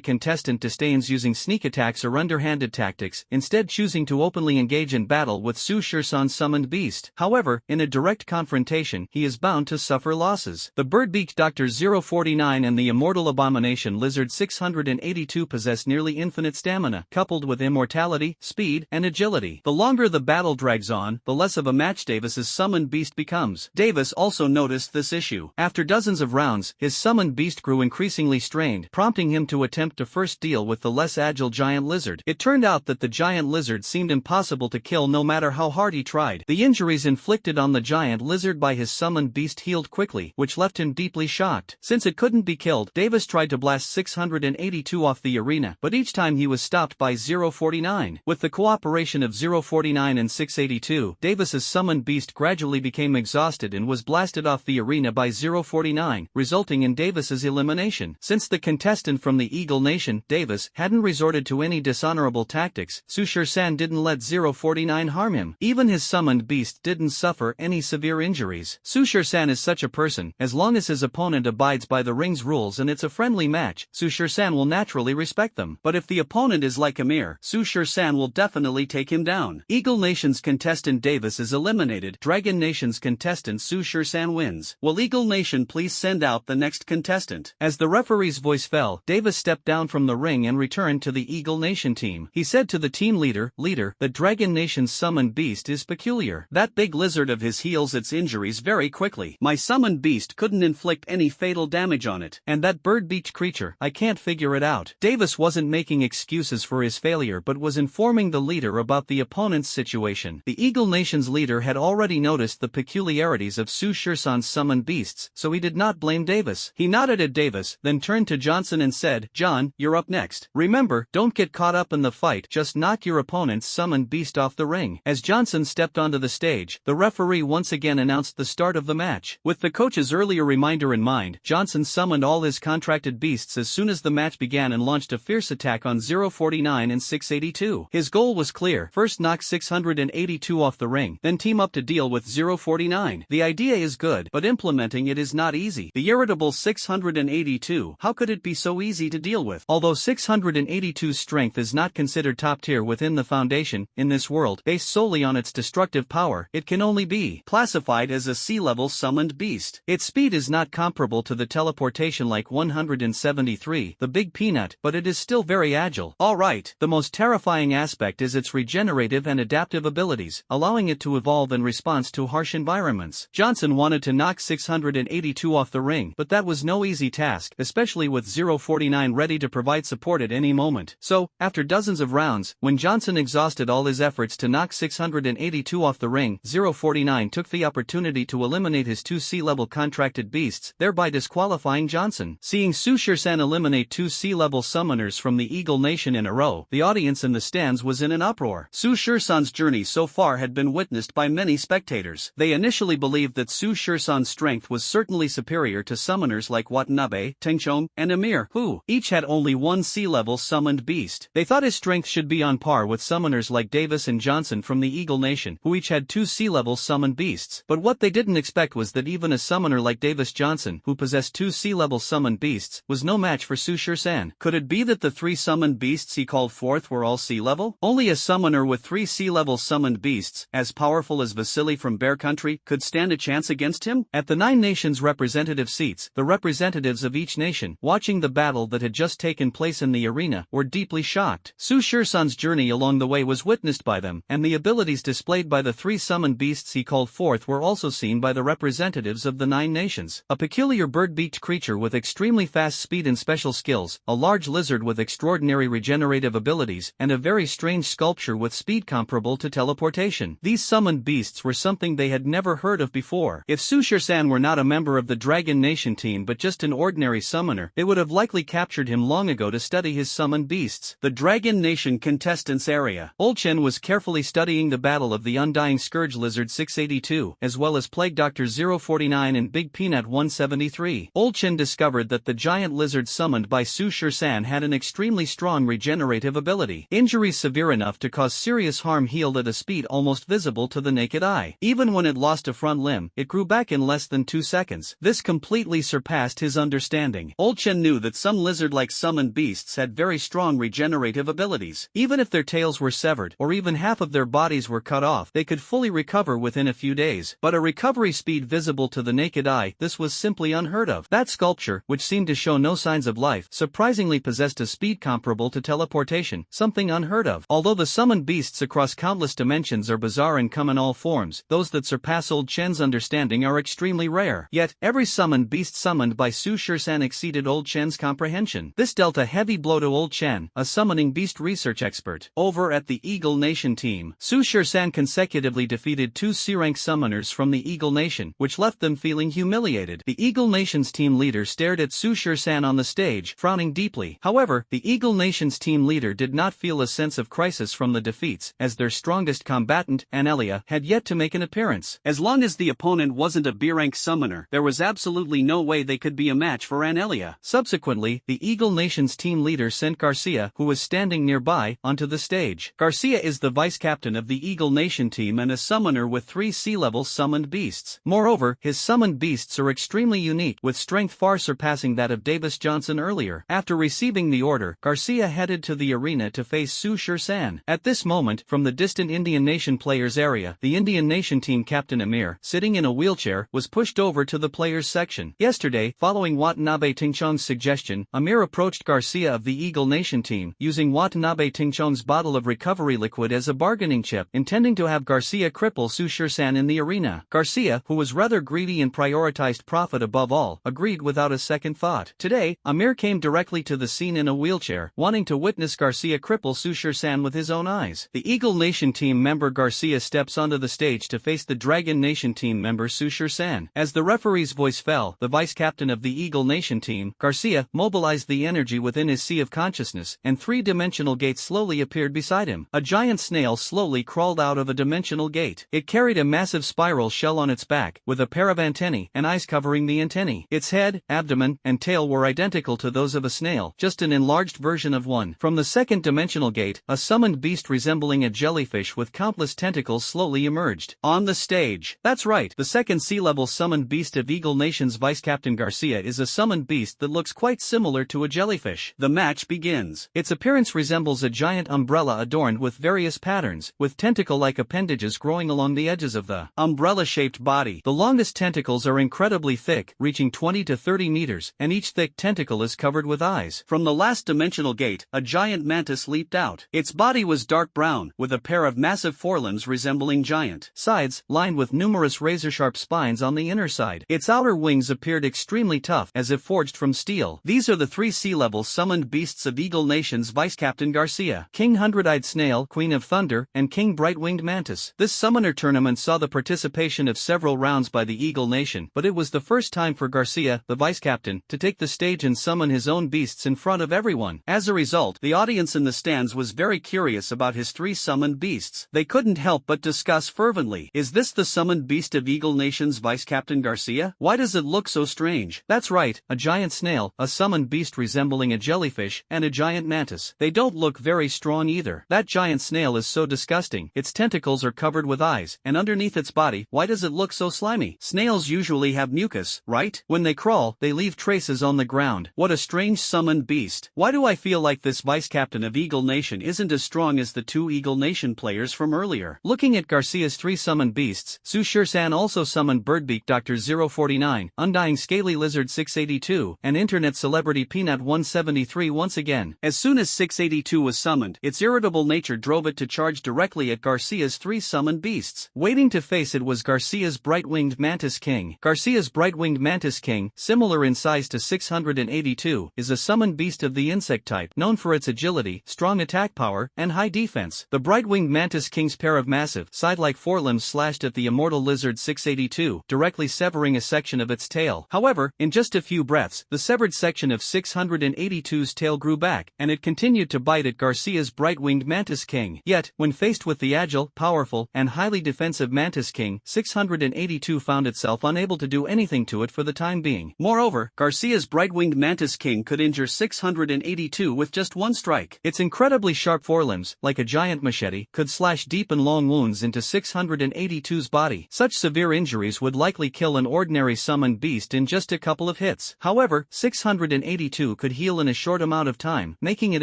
contestant disdains using sneak attacks or underhanded tactics, instead choosing to openly engage in battle with Su Shisan's summoned beast. However, in a direct confrontation, he is bound to suffer losses. The Bird-beaked Doctor 049 and the Immortal Abomination Lizard 682 possess nearly infinite stamina, coupled with immortality, speed, and agility. The longer the battle drags on, the less of a match Davis's summoned beast becomes. Davis also noticed this issue. After dozens of rounds, his summoned beast grew increasingly strained, prompting him to attempt to first deal with the less agile giant lizard. It turned out that the giant lizard seemed impossible to kill no matter how hard he tried. The injuries inflicted on the giant lizard by his summoned beast healed quickly, which left him deeply shocked. Since it couldn't be killed, Davis tried to blast 682 off the arena, but each time he was stopped by 049. With the cooperation of 049 and 682, Davis's summoned beast gradually became exhausted and was blasted off the arena by 049, resulting in Davis's elimination. Since the contestant from the Eagle Nation, Davis, hadn't resorted to any dishonorable tactics, Sushir-san didn't let 049 harm him. Even his summoned beast didn't suffer any severe injuries. Sushir-san is such a person. As long as his opponent abides by the ring's rules and it's a friendly match, Sushir-san will naturally respect them. But if the opponent is like Amir, Sushir-san will definitely take him down. Eagle Nation's contestant Davis is eliminated. Dragon Nation's contestant Sushir-san wins. Will Eagle Nation please send out the next contestant? As the referee's voice fell, Davis stepped down from the ring and returned to the Eagle Nation team. He said to the team leader, the Dragon Nation's summoned beast is peculiar. That big lizard of his heals its injuries very quickly. My summoned beast couldn't inflict any fatal damage on it. And that bird beach creature, I can't figure it out. Davis wasn't making excuses for his failure but was informing the leader about the opponent's situation. The Eagle Nation's leader had already noticed the peculiarities of Sushir-san's summoned beasts, so he did not blame Davis. He nodded at Davis, then turned to Johnson and said, "John, you're up next. Remember, don't get caught up in the fight, just knock your opponent's summoned beast off the ring." As Johnson stepped onto the stage, the referee once again announced the start of the match. With the coach's earlier reminder in mind, Johnson summoned all his contracted beasts as soon as the match began and launched a fierce attack on 049 and 682. His goal was clear: first knock 682 off the ring, then team up to deal with 049. The idea is good, but implementing it is not easy. The irritable 682, how could it be so easy to deal with? Although 682's strength is not considered top tier within the Foundation, in this world, based solely on its destructive power, it can only be classified as a sea-level summoned beast. Its speed is not comparable to the teleportation like 173, the Big Peanut, but it is still very agile. Alright, the most terrifying aspect is its regenerative and adaptive abilities, allowing it to evolve in response to harsh environments. Johnson wanted to knock 682 off the ring, but that was no easy task, especially with 049 ready to provide support at any moment. So, after dozens of rounds, when Johnson exhausted all his efforts to knock 682 off the ring, 049 took the opportunity to eliminate his two sea-level contracted beasts, thereby disqualifying Johnson. Seeing Sushir-san eliminate two sea-level summoners from the Eagle Nation in a row, the audience in the stands was in an uproar. Sushir-san's journey so far had been witnessed by many spectators. They initially believed that Sushir-san's strength was certainly superior to summoners like Watanabe, Tengchong, and Amir, who each had only one sea-level summoned beast. They thought his strength should be on par with summoners like Davis and Johnson from the Eagle Nation, who each had two sea-level summoned beasts. But what they didn't expect was that even a summoner like Davis Johnson, who possessed two sea-level summoned beasts, was no match for Sushir-san. Could it be that the three summoned beasts he called forth were all sea-level? Only a summoner with three sea-level summoned beasts, as powerful as Vasily from Bear Country, could stand a chance against him? At the 9 nations representative seats, the representatives of each nation, watching the battle that had just taken place in the arena, were deeply shocked. Sushir-san's journey along the way was witnessed by them, and the abilities displayed by the three summoned beasts he called forth were also seen by the representatives of the 9 nations. A peculiar bird-beaked creature with extremely fast speed and special skills, a large lizard with extraordinary regenerative abilities, and a very strange sculpture with speed comparable to teleportation. These summoned beasts were something they had never heard of before. If Sushir-san were not a member of the Dragon Nation team but just an ordinary summoner, they would have likely captured him long ago to study his summoned beasts. The Dragon Nation contestants area. Old Chen was carefully studying the battle of the Undying Scourge Lizard 682, as well as Plague Doctor 049 and Big Peanut 173. Old Chen discovered that the giant lizard summoned by Sushir-san had an extremely strong regenerative ability. Injuries severe enough to cause serious harm healed at a speed almost visible to the naked eye. Even when it lost a front limb, it grew back in less than 2 seconds. This completely surpassed his understanding. Old Chen knew that some lizard-like summoned beasts had very strong regenerative abilities. Even if their tails were severed, or even half of their bodies were cut off, they could fully recover within a few days. But a recovery speed visible to the naked eye, this was simply unheard of. That sculpture, which seemed to show no signs of life, surprisingly possessed a speed comparable to teleportation, something unheard of. Although the summoned beasts across countless dimensions are bizarre and come in all forms, those that surpass Old Chen's understanding are extremely rare. Yet, every summoned beast summoned by Sushir-san exceeded Old Chen's comprehension. This dealt a heavy blow to Old Chen, a summoning beast research expert. Over at the Eagle Nation team, Sushir-san consecutively defeated 2 C-rank summoners from the Eagle Nation, reaction, which left them feeling humiliated. The Eagle Nation's team leader stared at Su Shur-san on the stage, frowning deeply. However, the Eagle Nation's team leader did not feel a sense of crisis from the defeats, as their strongest combatant, Anelia, had yet to make an appearance. As long as the opponent wasn't a B-rank summoner, there was absolutely no way they could be a match for Anelia. Subsequently, the Eagle Nation's team leader sent Garcia, who was standing nearby, onto the stage. Garcia is the vice-captain of the Eagle Nation team and a summoner with 3 sea-level summoned beasts. Moreover, his summoned beasts are extremely unique, with strength far surpassing that of Davis Johnson earlier. After receiving the order, Garcia headed to the arena to face Su Shur-san. At this moment, from the distant Indian Nation players area, the Indian Nation team captain Amir, sitting in a wheelchair, was pushed over to the players section. Yesterday, following Watanabe Tingchong's suggestion, Amir approached Garcia of the Eagle Nation team, using Watanabe Tingchong's bottle of recovery liquid as a bargaining chip, intending to have Garcia cripple Su Shur-san in the arena. Garcia, who was rather greedy and prioritized profit above all, agreed without a second thought. Today, Amir came directly to the scene in a wheelchair, wanting to witness Garcia cripple Su Shur-san with his own eyes. The Eagle Nation team member Garcia steps onto the stage to face the Dragon Nation team member Su Shur-san. As the referee's voice fell, the vice-captain of the Eagle Nation team, Garcia, mobilized the energy within his sea of consciousness, and 3-dimensional gates slowly appeared beside him. A giant snail slowly crawled out of a dimensional gate. It carried a massive spiral shell on its back, with a pair of antennae and eyes covering the antennae. Its head, abdomen, and tail were identical to those of a snail, just an enlarged version of one. From the 2nd-dimensional gate, a summoned beast resembling a jellyfish with countless tentacles slowly emerged. On the stage. That's right, the 2nd sea-level summoned beast of Eagle Nation's Vice-Captain Garcia is a summoned beast that looks quite similar to a jellyfish. The match begins. Its appearance resembles a giant umbrella adorned with various patterns, with tentacle-like appendages growing along the edges of the umbrella-shaped body. The longest tentacles are incredibly thick, reaching 20 to 30 meters, and each thick tentacle is covered with eyes. From the last dimensional gate, a giant mantis leaped out. Its body was dark brown, with a pair of massive forelimbs resembling giant sides, lined with numerous razor-sharp spines on the inner side. Its outer wings appeared extremely tough, as if forged from steel. These are the 3 sea-level summoned beasts of Eagle Nation's Vice-Captain Garcia: King Hundred-Eyed Snail, Queen of Thunder, and King Bright-Winged Mantis. This summoner tournament saw the participation of several rounds by the Eagle Nation, but it was the first time for Garcia, the vice-captain, to take the stage and summon his own beasts in front of everyone. As a result, the audience in the stands was very curious about his 3 summoned beasts. They couldn't help but discuss fervently, is this the summoned beast of Eagle Nation's Vice-Captain Garcia? Why does it look so strange? That's right, a giant snail, a summoned beast resembling a jellyfish, and a giant mantis. They don't look very strong either. That giant snail is so disgusting. Its tentacles are covered with eyes, and underneath its body, why does it look so slimy? Snails usually have mucus, right? When they crawl, they leave traces on the ground. What a strange summoned beast. Why do I feel like this vice-captain of Eagle Nation isn't as strong as the 2 Eagle Nation players from earlier? Looking at Garcia's 3 summoned beasts, Su Shur-san also summoned Birdbeak Dr. 049, Undying Scaly Lizard 682, and Internet Celebrity Peanut 173 once again. As soon as 682 was summoned, its irritable nature drove it to charge directly at Garcia's 3 summoned beasts. Waiting to face it was Garcia's Bright-Winged Mantis King. Garcia's Bright-Winged Mantis King, similar in size to 682, is a summoned beast of the insect type, known for its agility, strong attack power, and high defense. The Bright-Winged Mantis King's pair of massive, side-like forelimbs slashed at the immortal lizard 682, directly severing a section of its tail. However, in just a few breaths, the severed section of 682's tail grew back, and it continued to bite at Garcia's Bright-Winged Mantis King. Yet, when faced with the agile, powerful, and highly defensive Mantis King, 682 found itself unable to do anything to it for the time being. Moreover, Garcia's Bright-Winged Mantis King could injure 682 with just one strike. Its incredibly sharp forelimbs, like a giant machete, could slash deep and long wounds into 682's body. Such severe injuries would likely kill an ordinary summoned beast in just a couple of hits. However, 682 could heal in a short amount of time, making it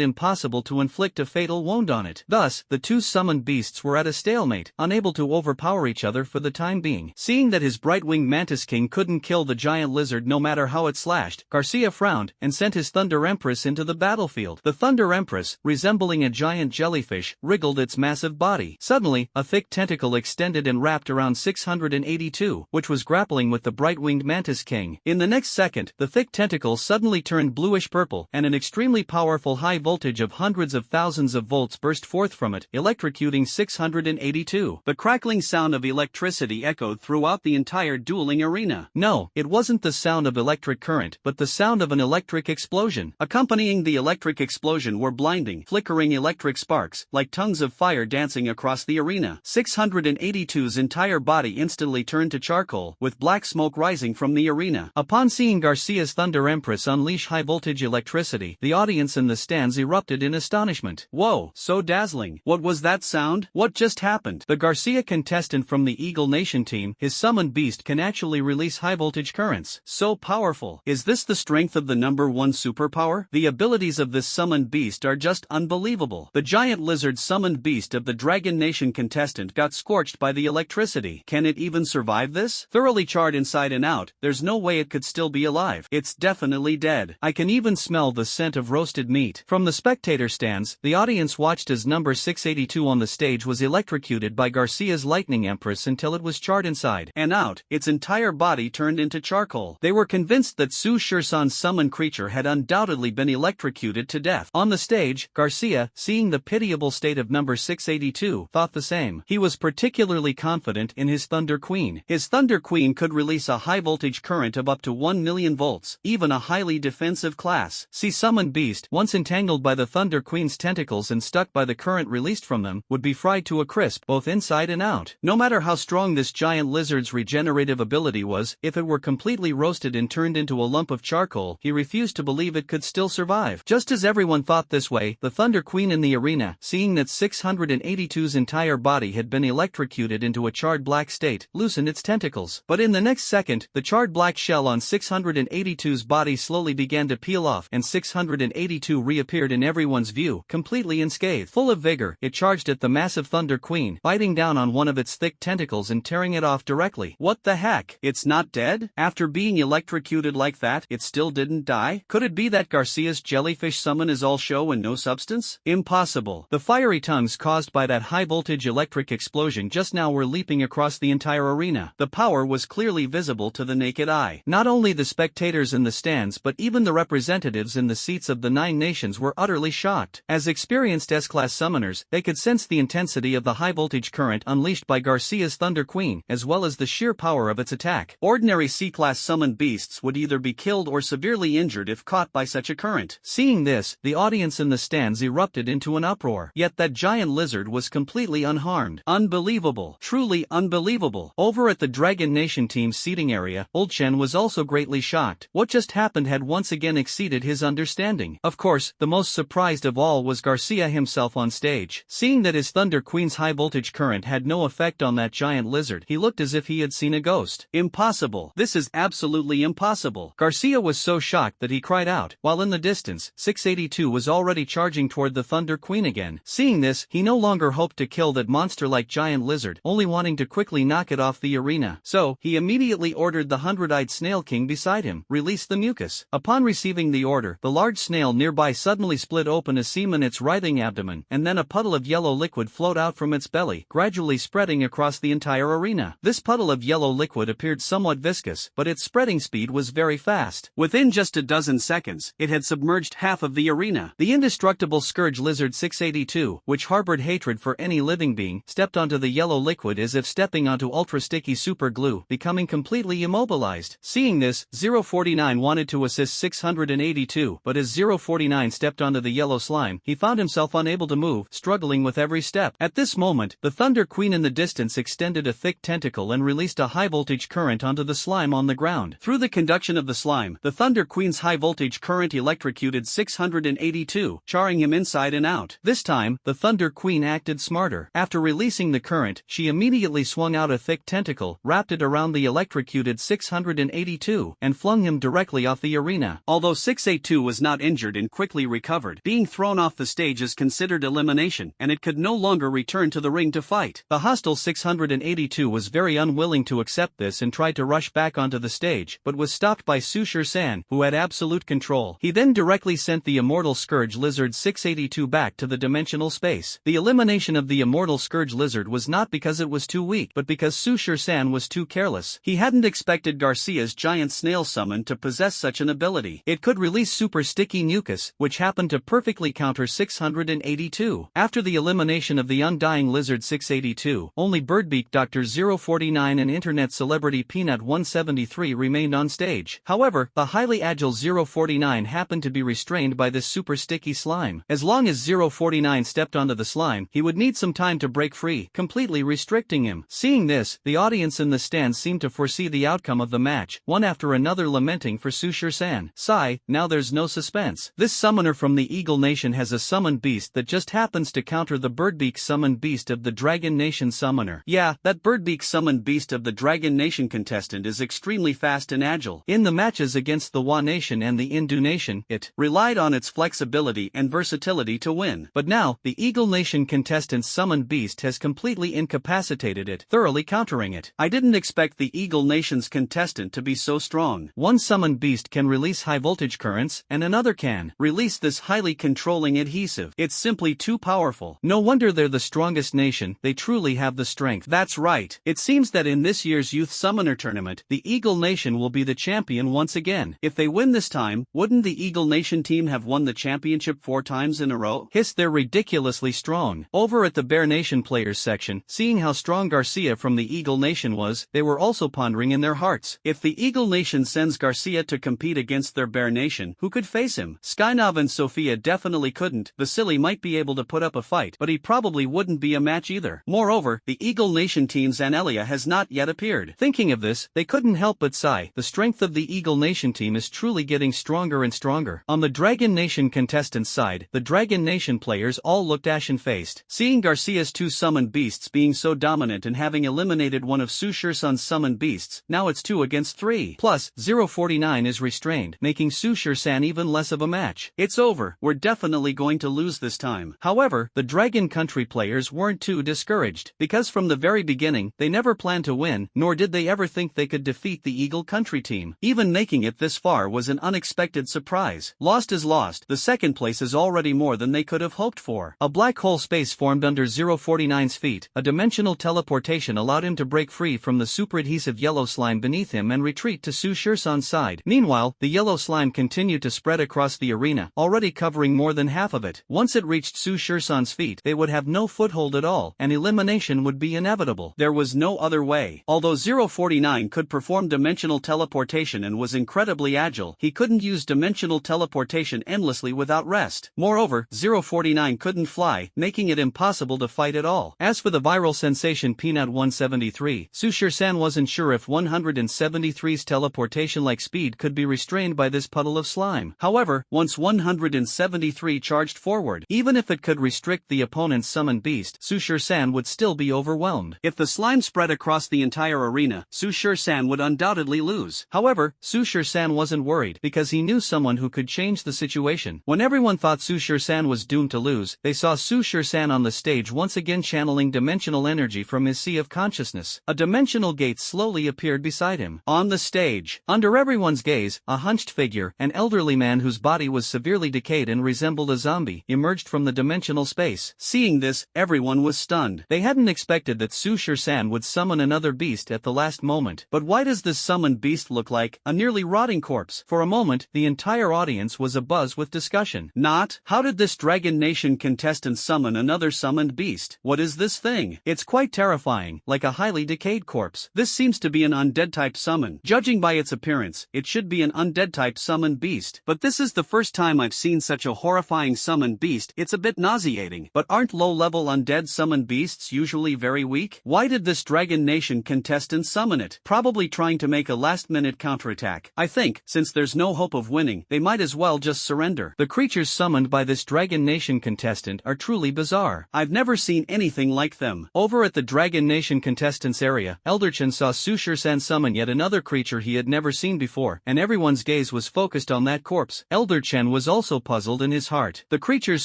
impossible to inflict a fatal wound on it. Thus, the 2 summoned beasts were at a stalemate, unable to overpower each other for the time being. Seeing that his Bright-Winged Mantis King couldn't kill the giant lizard no matter how it slashed, Garcia frowned and sent his Thunder Empress into the battlefield. The Thunder Empress, resembling a giant jellyfish, wriggled its massive body. Suddenly, a thick tentacle extended and wrapped around 682, which was grappling with the Bright-Winged Mantis King. In the next second, the thick tentacle suddenly turned bluish-purple, and an extremely powerful high voltage of hundreds of thousands of volts burst forth from it, electrocuting 682. The crackling sound of electricity echoed throughout throughout the entire dueling arena. No, it wasn't the sound of electric current, but the sound of an electric explosion. Accompanying the electric explosion were blinding, flickering electric sparks, like tongues of fire dancing across the arena. 682's entire body instantly turned to charcoal, with black smoke rising from the arena. Upon seeing Garcia's Thunder Empress unleash high-voltage electricity, the audience in the stands erupted in astonishment. Whoa, so dazzling. What was that sound? What just happened? The Garcia contestant from the Eagle Nation team, his summoned beast can actually release high-voltage currents. So powerful. Is this the strength of the #1 superpower? The abilities of this summoned beast are just unbelievable. The giant lizard summoned beast of the Dragon Nation contestant got scorched by the electricity. Can it even survive this? Thoroughly charred inside and out, there's no way it could still be alive. It's definitely dead. I can even smell the scent of roasted meat. From the spectator stands, the audience watched as number 682 on the stage was electrocuted by Garcia's Lightning Empress until it was charred inside and out. Its entire body turned into charcoal. They were convinced that Su Shirsan's summoned creature had undoubtedly been electrocuted to death. On the stage, Garcia, seeing the pitiable state of number 682, thought the same. He was particularly confident in his Thunder Queen. His Thunder Queen could release a high-voltage current of up to 1 million volts, even a highly defensive class. See, summoned beast, once entangled by the Thunder Queen's tentacles and stuck by the current released from them, would be fried to a crisp both inside and out. No matter how strong this giant lizard's regenerative ability was, if it were completely roasted and turned into a lump of charcoal, he refused to believe it could still survive. Just as everyone thought this way, the Thunder Queen in the arena, seeing that 682's entire body had been electrocuted into a charred black state, loosened its tentacles. But in the next second, the charred black shell on 682's body slowly began to peel off, and 682 reappeared in everyone's view, completely unscathed. Full of vigor, it charged at the massive Thunder Queen, biting down on one of its thick tentacles and tearing it off directly. What the heck? It's not dead? After being electrocuted like that, it still didn't die? Could it be that Garcia's jellyfish summon is all show and no substance? Impossible. The fiery tongues caused by that high-voltage electric explosion just now were leaping across the entire arena. The power was clearly visible to the naked eye. Not only the spectators in the stands but even the representatives in the seats of the 9 nations were utterly shocked. As experienced S-class summoners, they could sense the intensity of the high-voltage current unleashed by Garcia's Thunder Queen, as well as the sheer power of its attack. Ordinary C-class summoned beasts would either be killed or severely injured if caught by such a current. Seeing this, the audience in the stands erupted into an uproar. Yet that giant lizard was completely unharmed. Unbelievable. Truly unbelievable. Over at the Dragon Nation team's seating area, Old Chen was also greatly shocked. What just happened had once again exceeded his understanding. Of course, the most surprised of all was Garcia himself on stage. Seeing that his Thunder Queen's high-voltage current had no effect on that giant lizard, he looked as if he had seen a ghost. Impossible. This is absolutely impossible. Garcia was so shocked that he cried out, while in the distance, 682 was already charging toward the Thunder Queen again. Seeing this, he no longer hoped to kill that monster-like giant lizard, only wanting to quickly knock it off the arena. So, he immediately ordered the 100-eyed Snail King beside him, release the mucus. Upon receiving the order, the large snail nearby suddenly split open a seam in its writhing abdomen, and then a puddle of yellow liquid flowed out from its belly, gradually spreading across the entire arena. This puddle of yellow liquid appeared somewhat viscous, but its spreading speed was very fast. Within just a dozen seconds, it had submerged half of the arena. The indestructible scourge lizard 682, which harbored hatred for any living being, stepped onto the yellow liquid as if stepping onto ultra-sticky super glue, becoming completely immobilized. Seeing this, 049 wanted to assist 682, but as 049 stepped onto the yellow slime, he found himself unable to move, struggling with every step. At this moment, the Thunder Queen in the distance extended a thick tentacle and released a high-voltage current onto the slime on the ground. Through the conduction of the slime, the Thunder Queen's high-voltage current electrocuted 682, charring him inside and out. This time, the Thunder Queen acted smarter. After releasing the current, she immediately swung out a thick tentacle, wrapped it around the electrocuted 682, and flung him directly off the arena. Although 682 was not injured and quickly recovered, being thrown off the stage is considered elimination, and it could no longer return to the ring to fight. The hostile 682 was very unwilling to accept this and tried to rush back onto the stage, but was stopped by Su Shirsan, who had absolute control. He then directly sent the immortal Scourge Lizard 682 back to the dimensional space. The elimination of the immortal Scourge Lizard was not because it was too weak, but because Su Shirsan was too careless. He hadn't expected Garcia's giant snail summon to possess such an ability. It could release super sticky mucus, which happened to perfectly counter 682. After the elimination of the Undying Lizard 682, only Birdbeak Dr. 049 049 and internet celebrity Peanut 173 remained on stage. However, the highly agile 049 happened to be restrained by this super sticky slime. As long as 049 stepped onto the slime, he would need some time to break free, completely restricting him. Seeing this, the audience in the stands seemed to foresee the outcome of the match, one after another lamenting for Sushir-san. Sigh, now there's no suspense. This summoner from the Eagle Nation has a summoned beast that just happens to counter the Birdbeak summoned beast of the Dragon Nation summoner. Yeah, that Birdbeak summoned beast of the Dragon Nation contestant is extremely fast and agile. In the matches against the Wa Nation and the Indu Nation, it relied on its flexibility and versatility to win. But now, the Eagle Nation contestant's summoned beast has completely incapacitated it, thoroughly countering it. I didn't expect the Eagle Nation's contestant to be so strong. One summoned beast can release high voltage currents, and another can release this highly controlling adhesive. It's simply too powerful. No wonder they're the strongest nation, they truly have the strength. That's right. It seems that in this year's Youth Summoner Tournament, the Eagle Nation will be the champion once again. If they win this time, wouldn't the Eagle Nation team have won the championship 4 times in a row? Hiss, they're ridiculously strong. Over at the Bear Nation players section, seeing how strong Garcia from the Eagle Nation was, they were also pondering in their hearts. If the Eagle Nation sends Garcia to compete against their Bear Nation, who could face him? Skynov and Sophia definitely couldn't. Vasily might be able to put up a fight, but he probably wouldn't be a match either. Moreover, the Eagle Nation team's Anelia has not yet appeared. Thinking of this, they couldn't help but sigh. The strength of the Eagle Nation team is truly getting stronger and stronger. On the Dragon Nation contestants' side, the Dragon Nation players all looked ashen-faced. Seeing Garcia's 2 summoned beasts being so dominant and having eliminated one of Sushir-san's summoned beasts, now it's 2 against 3. Plus, 049 is restrained, making Sushir-san even less of a match. It's over, we're definitely going to lose this time. However, the Dragon Country players weren't too discouraged, because from the very beginning, they never planned to win, nor did they ever think they could defeat the Eagle Country team. Even making it this far was an unexpected surprise. Lost is lost, the second place is already more than they could have hoped for. A black hole space formed under 049's feet, a dimensional teleportation allowed him to break free from the super adhesive yellow slime beneath him and retreat to Sushir-san's side. Meanwhile, the yellow slime continued to spread across the arena, already covering more than half of it. Once it reached Sushir-san's feet, they would have no foothold at all, and elimination would be inevitable. There was no other way. Although 049 could perform dimensional teleportation and was incredibly agile, he couldn't use dimensional teleportation endlessly without rest. Moreover, 049 couldn't fly, making it impossible to fight at all. As for the viral sensation Peanut 173, Sushir-san wasn't sure if 173's teleportation-like speed could be restrained by this puddle of slime. However, once 173 charged forward, even if it could restrict the opponent's summoned beast, Sushir-san would still be overwhelmed. If the slime spread across the entire arena, Sushir-san would undoubtedly lose. However, Sushir-san wasn't worried, because he knew someone who could change the situation. When everyone thought Sushir-san was doomed to lose, they saw Sushir-san on the stage once again channeling dimensional energy from his sea of consciousness. A dimensional gate slowly appeared beside him. On the stage, under everyone's gaze, a hunched figure, an elderly man whose body was severely decayed and resembled a zombie, emerged from the dimensional space. Seeing this, everyone was stunned. They hadn't expected that Sushir-san would summon another beast at the last moment. But why does this summoned beast look like a nearly rotting corpse? For a moment, the entire audience was abuzz with discussion. Not, how did this Dragon Nation contestant summon another summoned beast? What is this thing? It's quite terrifying, like a highly decayed corpse. This seems to be an undead-type summon. Judging by its appearance, it should be an undead-type summoned beast. But this is the first time I've seen such a horrifying summoned beast. It's a bit nauseating. But aren't low-level undead summoned beasts usually very weak? Why did this Dragon Nation contestant summon it? Probably trying to make a last-minute counterattack. I think, since there's no hope of winning, they might as well just surrender. The creatures summoned by this Dragon Nation contestant are truly bizarre. I've never seen anything like them. Over at the Dragon Nation contestants area, Elderchen saw Sushir-san summon yet another creature he had never seen before, and everyone's gaze was focused on that corpse. Elderchen was also puzzled in his heart. The creatures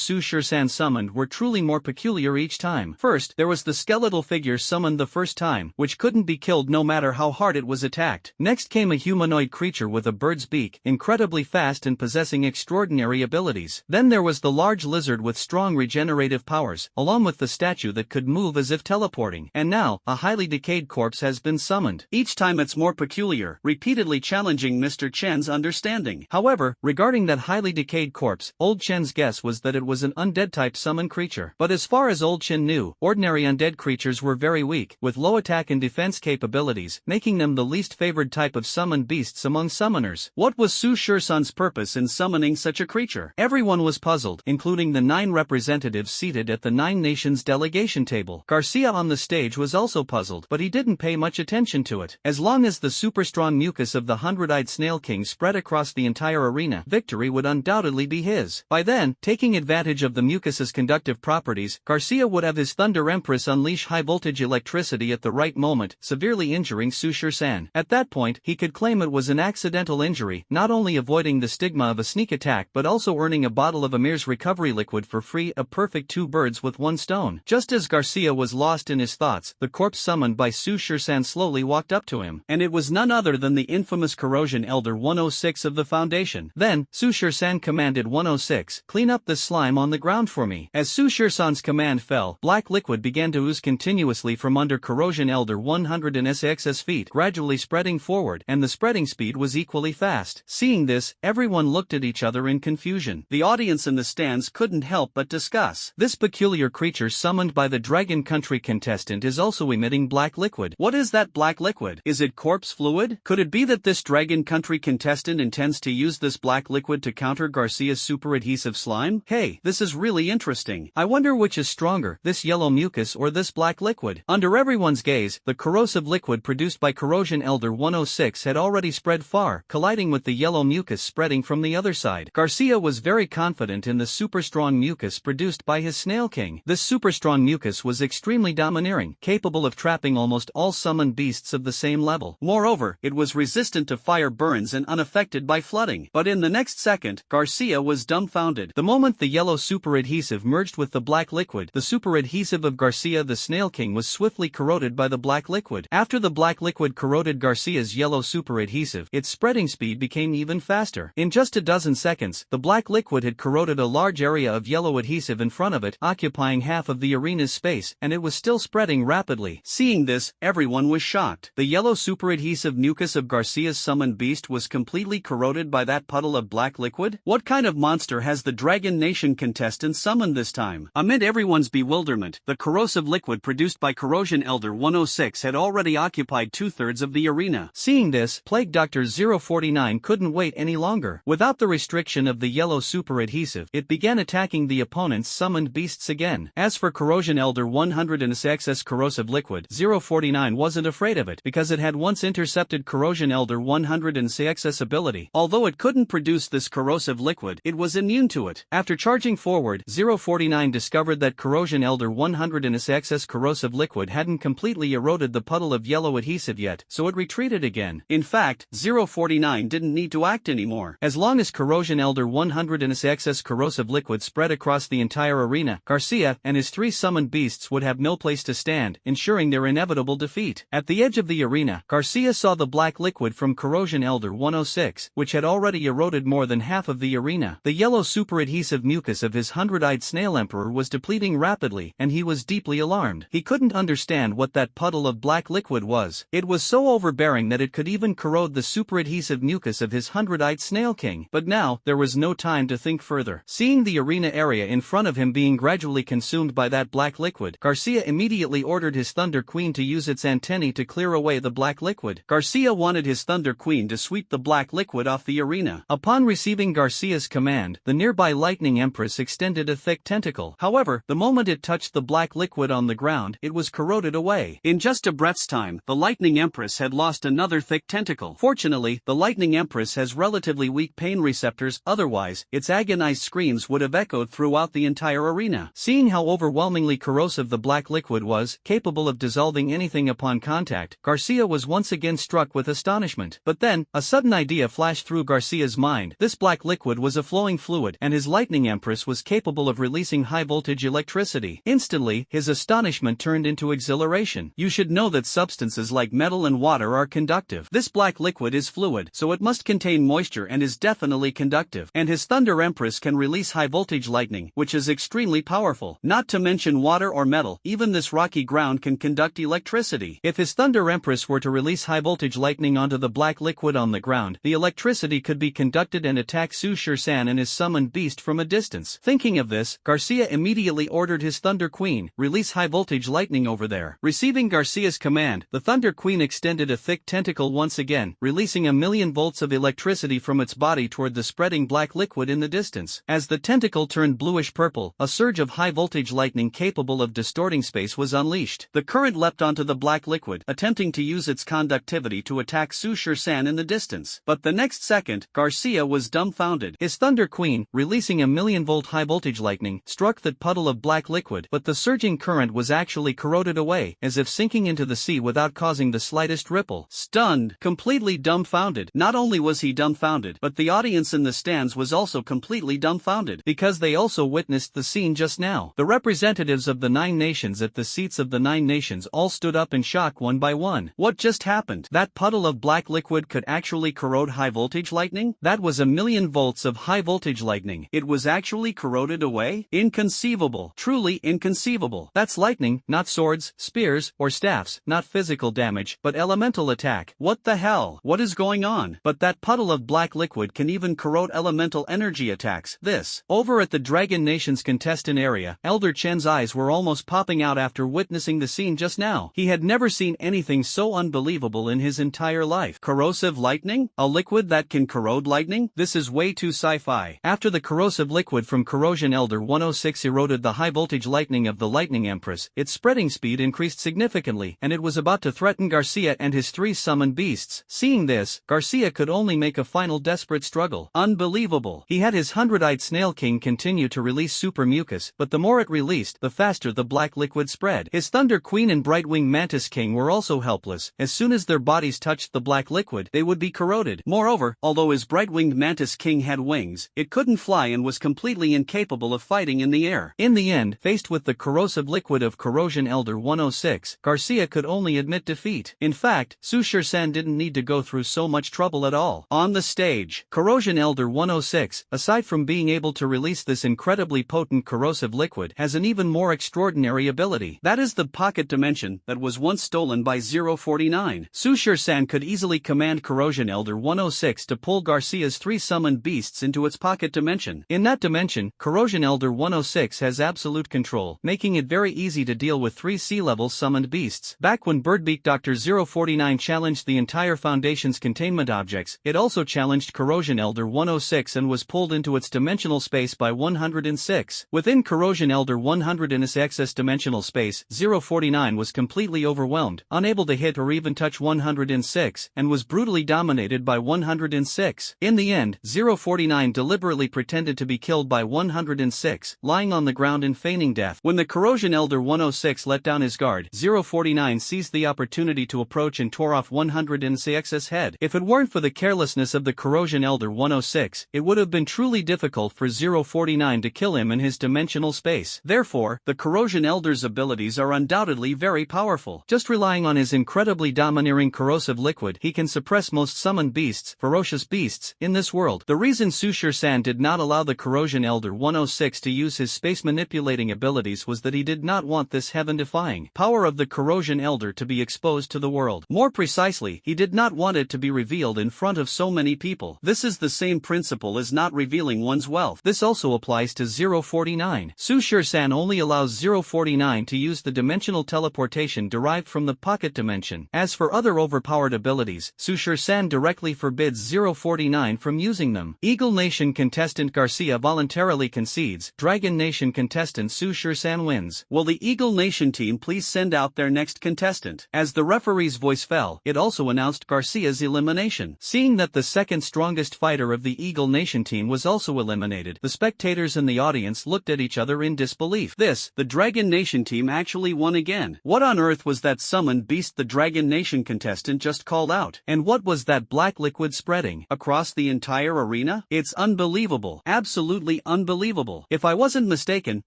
Sushir-san summoned were truly more peculiar each time. First, there was the skeletal figure summoned the first time, which couldn't be killed no matter how hard it was attacked. Next came a humanoid creature with a bird's beak, incredibly fast and possessing extraordinary abilities. Then there was the large lizard with strong regenerative powers, along with the statue that could move as if teleporting. And now, a highly decayed corpse has been summoned. Each time it's more peculiar, repeatedly challenging Mr. Chen's understanding. However, regarding that highly decayed corpse, Old Chen's guess was that it was an undead-type summon creature. But as far as Old Chen knew, ordinary undead creatures were very weak, with low attack attack and defense capabilities, making them the least favored type of summoned beasts among summoners. What was Su Shursan's purpose in summoning such a creature? Everyone was puzzled, including the 9 representatives seated at the 9 nations delegation table. Garcia on the stage was also puzzled, but he didn't pay much attention to it. As long as the super-strong mucus of the 100-eyed Snail King spread across the entire arena, victory would undoubtedly be his. By then, taking advantage of the mucus's conductive properties, Garcia would have his Thunder Empress unleash high-voltage electricity at the right moment, severely injuring Su Shursan. At that point, he could claim it was an accidental injury, not only avoiding the stigma of a sneak attack but also earning a bottle of Amir's recovery liquid for free, a perfect 2 birds with 1 stone. Just as Garcia was lost in his thoughts, the corpse summoned by Su Shursan slowly walked up to him, and it was none other than the infamous Corrosion Elder 106 of the Foundation. Then, Su Shursan commanded 106, "Clean up this slime on the ground for me." As Su Shursan's command fell, black liquid began to ooze continuously from under Corrosion Elder 106's feet, gradually spreading forward, and the spreading speed was equally fast. Seeing this, everyone looked at each other in confusion. The audience in the stands couldn't help but discuss. This peculiar creature summoned by the Dragon Country contestant is also emitting black liquid. What is that black liquid? Is it corpse fluid? Could it be that this Dragon Country contestant intends to use this black liquid to counter Garcia's super adhesive slime? Hey, this is really interesting. I wonder which is stronger, this yellow mucus or this black liquid. Under everyone's gaze, the corrosive liquid produced by Corrosion Elder 106 had already spread far, colliding with the yellow mucus spreading from the other side. Garcia was very confident in the super strong mucus produced by his Snail King. This super strong mucus was extremely domineering, capable of trapping almost all summoned beasts of the same level. Moreover, it was resistant to fire burns and unaffected by flooding. But in the next second, Garcia was dumbfounded. The moment the yellow super adhesive merged with the black liquid, the super adhesive of Garcia the Snail King was swiftly corroded by the black liquid. After the black liquid corroded Garcia's yellow super adhesive, its spreading speed became even faster. In just a dozen seconds, the black liquid had corroded a large area of yellow adhesive in front of it, occupying half of the arena's space, and it was still spreading rapidly. Seeing this, everyone was shocked. The yellow super adhesive mucus of Garcia's summoned beast was completely corroded by that puddle of black liquid? What kind of monster has the Dragon Nation contestant summoned this time? Amid everyone's bewilderment, the corrosive liquid produced by Corrosion Elder 106 had already occupied 2/3 of the arena. Seeing this, Plague Doctor 049 couldn't wait any longer. Without the restriction of the yellow super adhesive, it began attacking the opponent's summoned beasts again. As for Corrosion Elder 106's corrosive liquid, 049 wasn't afraid of it because it had once intercepted Corrosion Elder 106's ability. Although it couldn't produce this corrosive liquid, it was immune to it. After charging forward, 049 discovered that Corrosion Elder 106's corrosive liquid hadn't completely eroded the puddle of yellow adhesive yet, so it retreated again. In fact, 049 didn't need to act anymore. As long as Corrosion Elder 106's corrosive liquid spread across the entire arena, Garcia and his 3 summoned beasts would have no place to stand, ensuring their inevitable defeat. At the edge of the arena, Garcia saw the black liquid from Corrosion Elder 106, which had already eroded more than half of the arena. The yellow super adhesive mucus of his 100-eyed Snail Emperor was depleting rapidly, and he was deeply alarmed. He couldn't understand what that puddle of black liquid was. It was so overbearing that it could even corrode the super adhesive mucus of his 100-eyed Snail King. But now, there was no time to think further. Seeing the arena area in front of him being gradually consumed by that black liquid, Garcia immediately ordered his Thunder Queen to use its antennae to clear away the black liquid. Garcia wanted his Thunder Queen to sweep the black liquid off the arena. Upon receiving Garcia's command, the nearby Lightning Empress extended a thick tentacle. However, the moment it touched the black liquid on the ground, it was corroded away. In just a breath's time, the Lightning Empress had lost another thick tentacle. Fortunately, the Lightning Empress has relatively weak pain receptors, otherwise, its agonized screams would have echoed throughout the entire arena. Seeing how overwhelmingly corrosive the black liquid was, capable of dissolving anything upon contact, Garcia was once again struck with astonishment. But then, a sudden idea flashed through Garcia's mind. This black liquid was a flowing fluid, and his Lightning Empress was capable of releasing high-voltage electricity. Instantly, his astonishment turned into exhilaration. You should know that substances like metal and water are conductive. This black liquid is fluid, so it must contain moisture and is definitely conductive. And his Thunder Empress can release high-voltage lightning, which is extremely powerful. Not to mention water or metal, even this rocky ground can conduct electricity. If his Thunder Empress were to release high-voltage lightning onto the black liquid on the ground, the electricity could be conducted and attack Su Shursan and his summoned beast from a distance. Thinking of this, Garcia immediately ordered his Thunder Queen, release high-voltage lightning over there. Receiving Obeying Garcia's command, the Thunder Queen extended a thick tentacle once again, releasing 1,000,000 volts of electricity from its body toward the spreading black liquid in the distance. As the tentacle turned bluish-purple, a surge of high-voltage lightning capable of distorting space was unleashed. The current leapt onto the black liquid, attempting to use its conductivity to attack Su Shur-san in the distance. But the next second, Garcia was dumbfounded. His Thunder Queen, releasing 1,000,000-volt high-voltage lightning, struck that puddle of black liquid, but the surging current was actually corroded away, as if sinking into the sea without causing the slightest ripple. Stunned, completely dumbfounded. Not only was he dumbfounded, but the audience in the stands was also completely dumbfounded, because they also witnessed the scene just now. The representatives of the 9 nations at the seats of the 9 nations all stood up in shock one by one. What just happened? That puddle of black liquid could actually corrode high-voltage lightning? That was 1,000,000 volts of high-voltage lightning. It was actually corroded away? Inconceivable. Truly inconceivable. That's lightning, not swords, spears, or staffs, not physical damage, but elemental attack. What the hell? What is going on? But that puddle of black liquid can even corrode elemental energy attacks. This. Over at the Dragon Nation's contestant area, Elder Chen's eyes were almost popping out after witnessing the scene just now. He had never seen anything so unbelievable in his entire life. Corrosive lightning? A liquid that can corrode lightning? This is way too sci-fi. After the corrosive liquid from Corrosion Elder 106 eroded the high-voltage lightning of the Lightning Empress, its spreading speed increased significantly, and it was about to threaten Garcia and his 3 summoned beasts. Seeing this, Garcia could only make a final desperate struggle. Unbelievable. He had his 100-eyed Snail King continue to release super mucus, but the more it released, the faster the black liquid spread. His Thunder Queen and Brightwing Mantis King were also helpless. As soon as their bodies touched the black liquid, they would be corroded. Moreover, although his Brightwinged Mantis King had wings, it couldn't fly and was completely incapable of fighting in the air. In the end, faced with the corrosive liquid of Corrosion Elder 106, Garcia could only admit defeat. In fact, Su Shur-san didn't need to go through so much trouble at all. On the stage, Corrosion Elder 106, aside from being able to release this incredibly potent corrosive liquid, has an even more extraordinary ability. That is the pocket dimension that was once stolen by 049. Su Shur-san could easily command Corrosion Elder 106 to pull Garcia's 3 summoned beasts into its pocket dimension. In that dimension, Corrosion Elder 106 has absolute control, making it very easy to deal with 3 sea-level summoned beasts. Back when Birdbeak Dr. 049 challenged the entire Foundation's containment objects, it also challenged Corrosion Elder 106 and was pulled into its dimensional space by 106. Within Corrosion Elder 106's dimensional space, 049 was completely overwhelmed, unable to hit or even touch 106, and was brutally dominated by 106. In the end, 049 deliberately pretended to be killed by 106, lying on the ground in feigning death. When the Corrosion Elder 106 let down his guard, 049 seized the opportunity to approach and tore off 106's head. If it weren't for the carelessness of the Corrosion Elder 106, it would have been truly difficult for 049 to kill him in his dimensional space. Therefore, the Corrosion Elder's abilities are undoubtedly very powerful. Just relying on his incredibly domineering corrosive liquid, he can suppress most summoned beasts, ferocious beasts, in this world. The reason Su Shur-san did not allow the Corrosion Elder 106 to use his space-manipulating abilities was that he did not want this heaven-defying power of the Corrosion Elder to be exposed to the world. More precisely, he did not want it to be revealed in front of so many people. This is the same principle as not revealing one's wealth. This also applies to 049. Su Shur-san only allows 049 to use the dimensional teleportation derived from the pocket dimension. As for other overpowered abilities, Su Shur-san directly forbids 049 from using them. Eagle Nation contestant Garcia voluntarily concedes. Dragon Nation contestant Su Shur-san wins. Will the Eagle Nation team please send out their next contestant? As the referee's voice fell, it also announced Garcia's elimination. Seeing that the second strongest fighter of the Eagle Nation team was also eliminated, the spectators in the audience looked at each other in disbelief. The Dragon Nation team actually won again. What on earth was that summoned beast the Dragon Nation contestant just called out? And what was that black liquid spreading across the entire arena? It's unbelievable. Absolutely unbelievable. If I wasn't mistaken,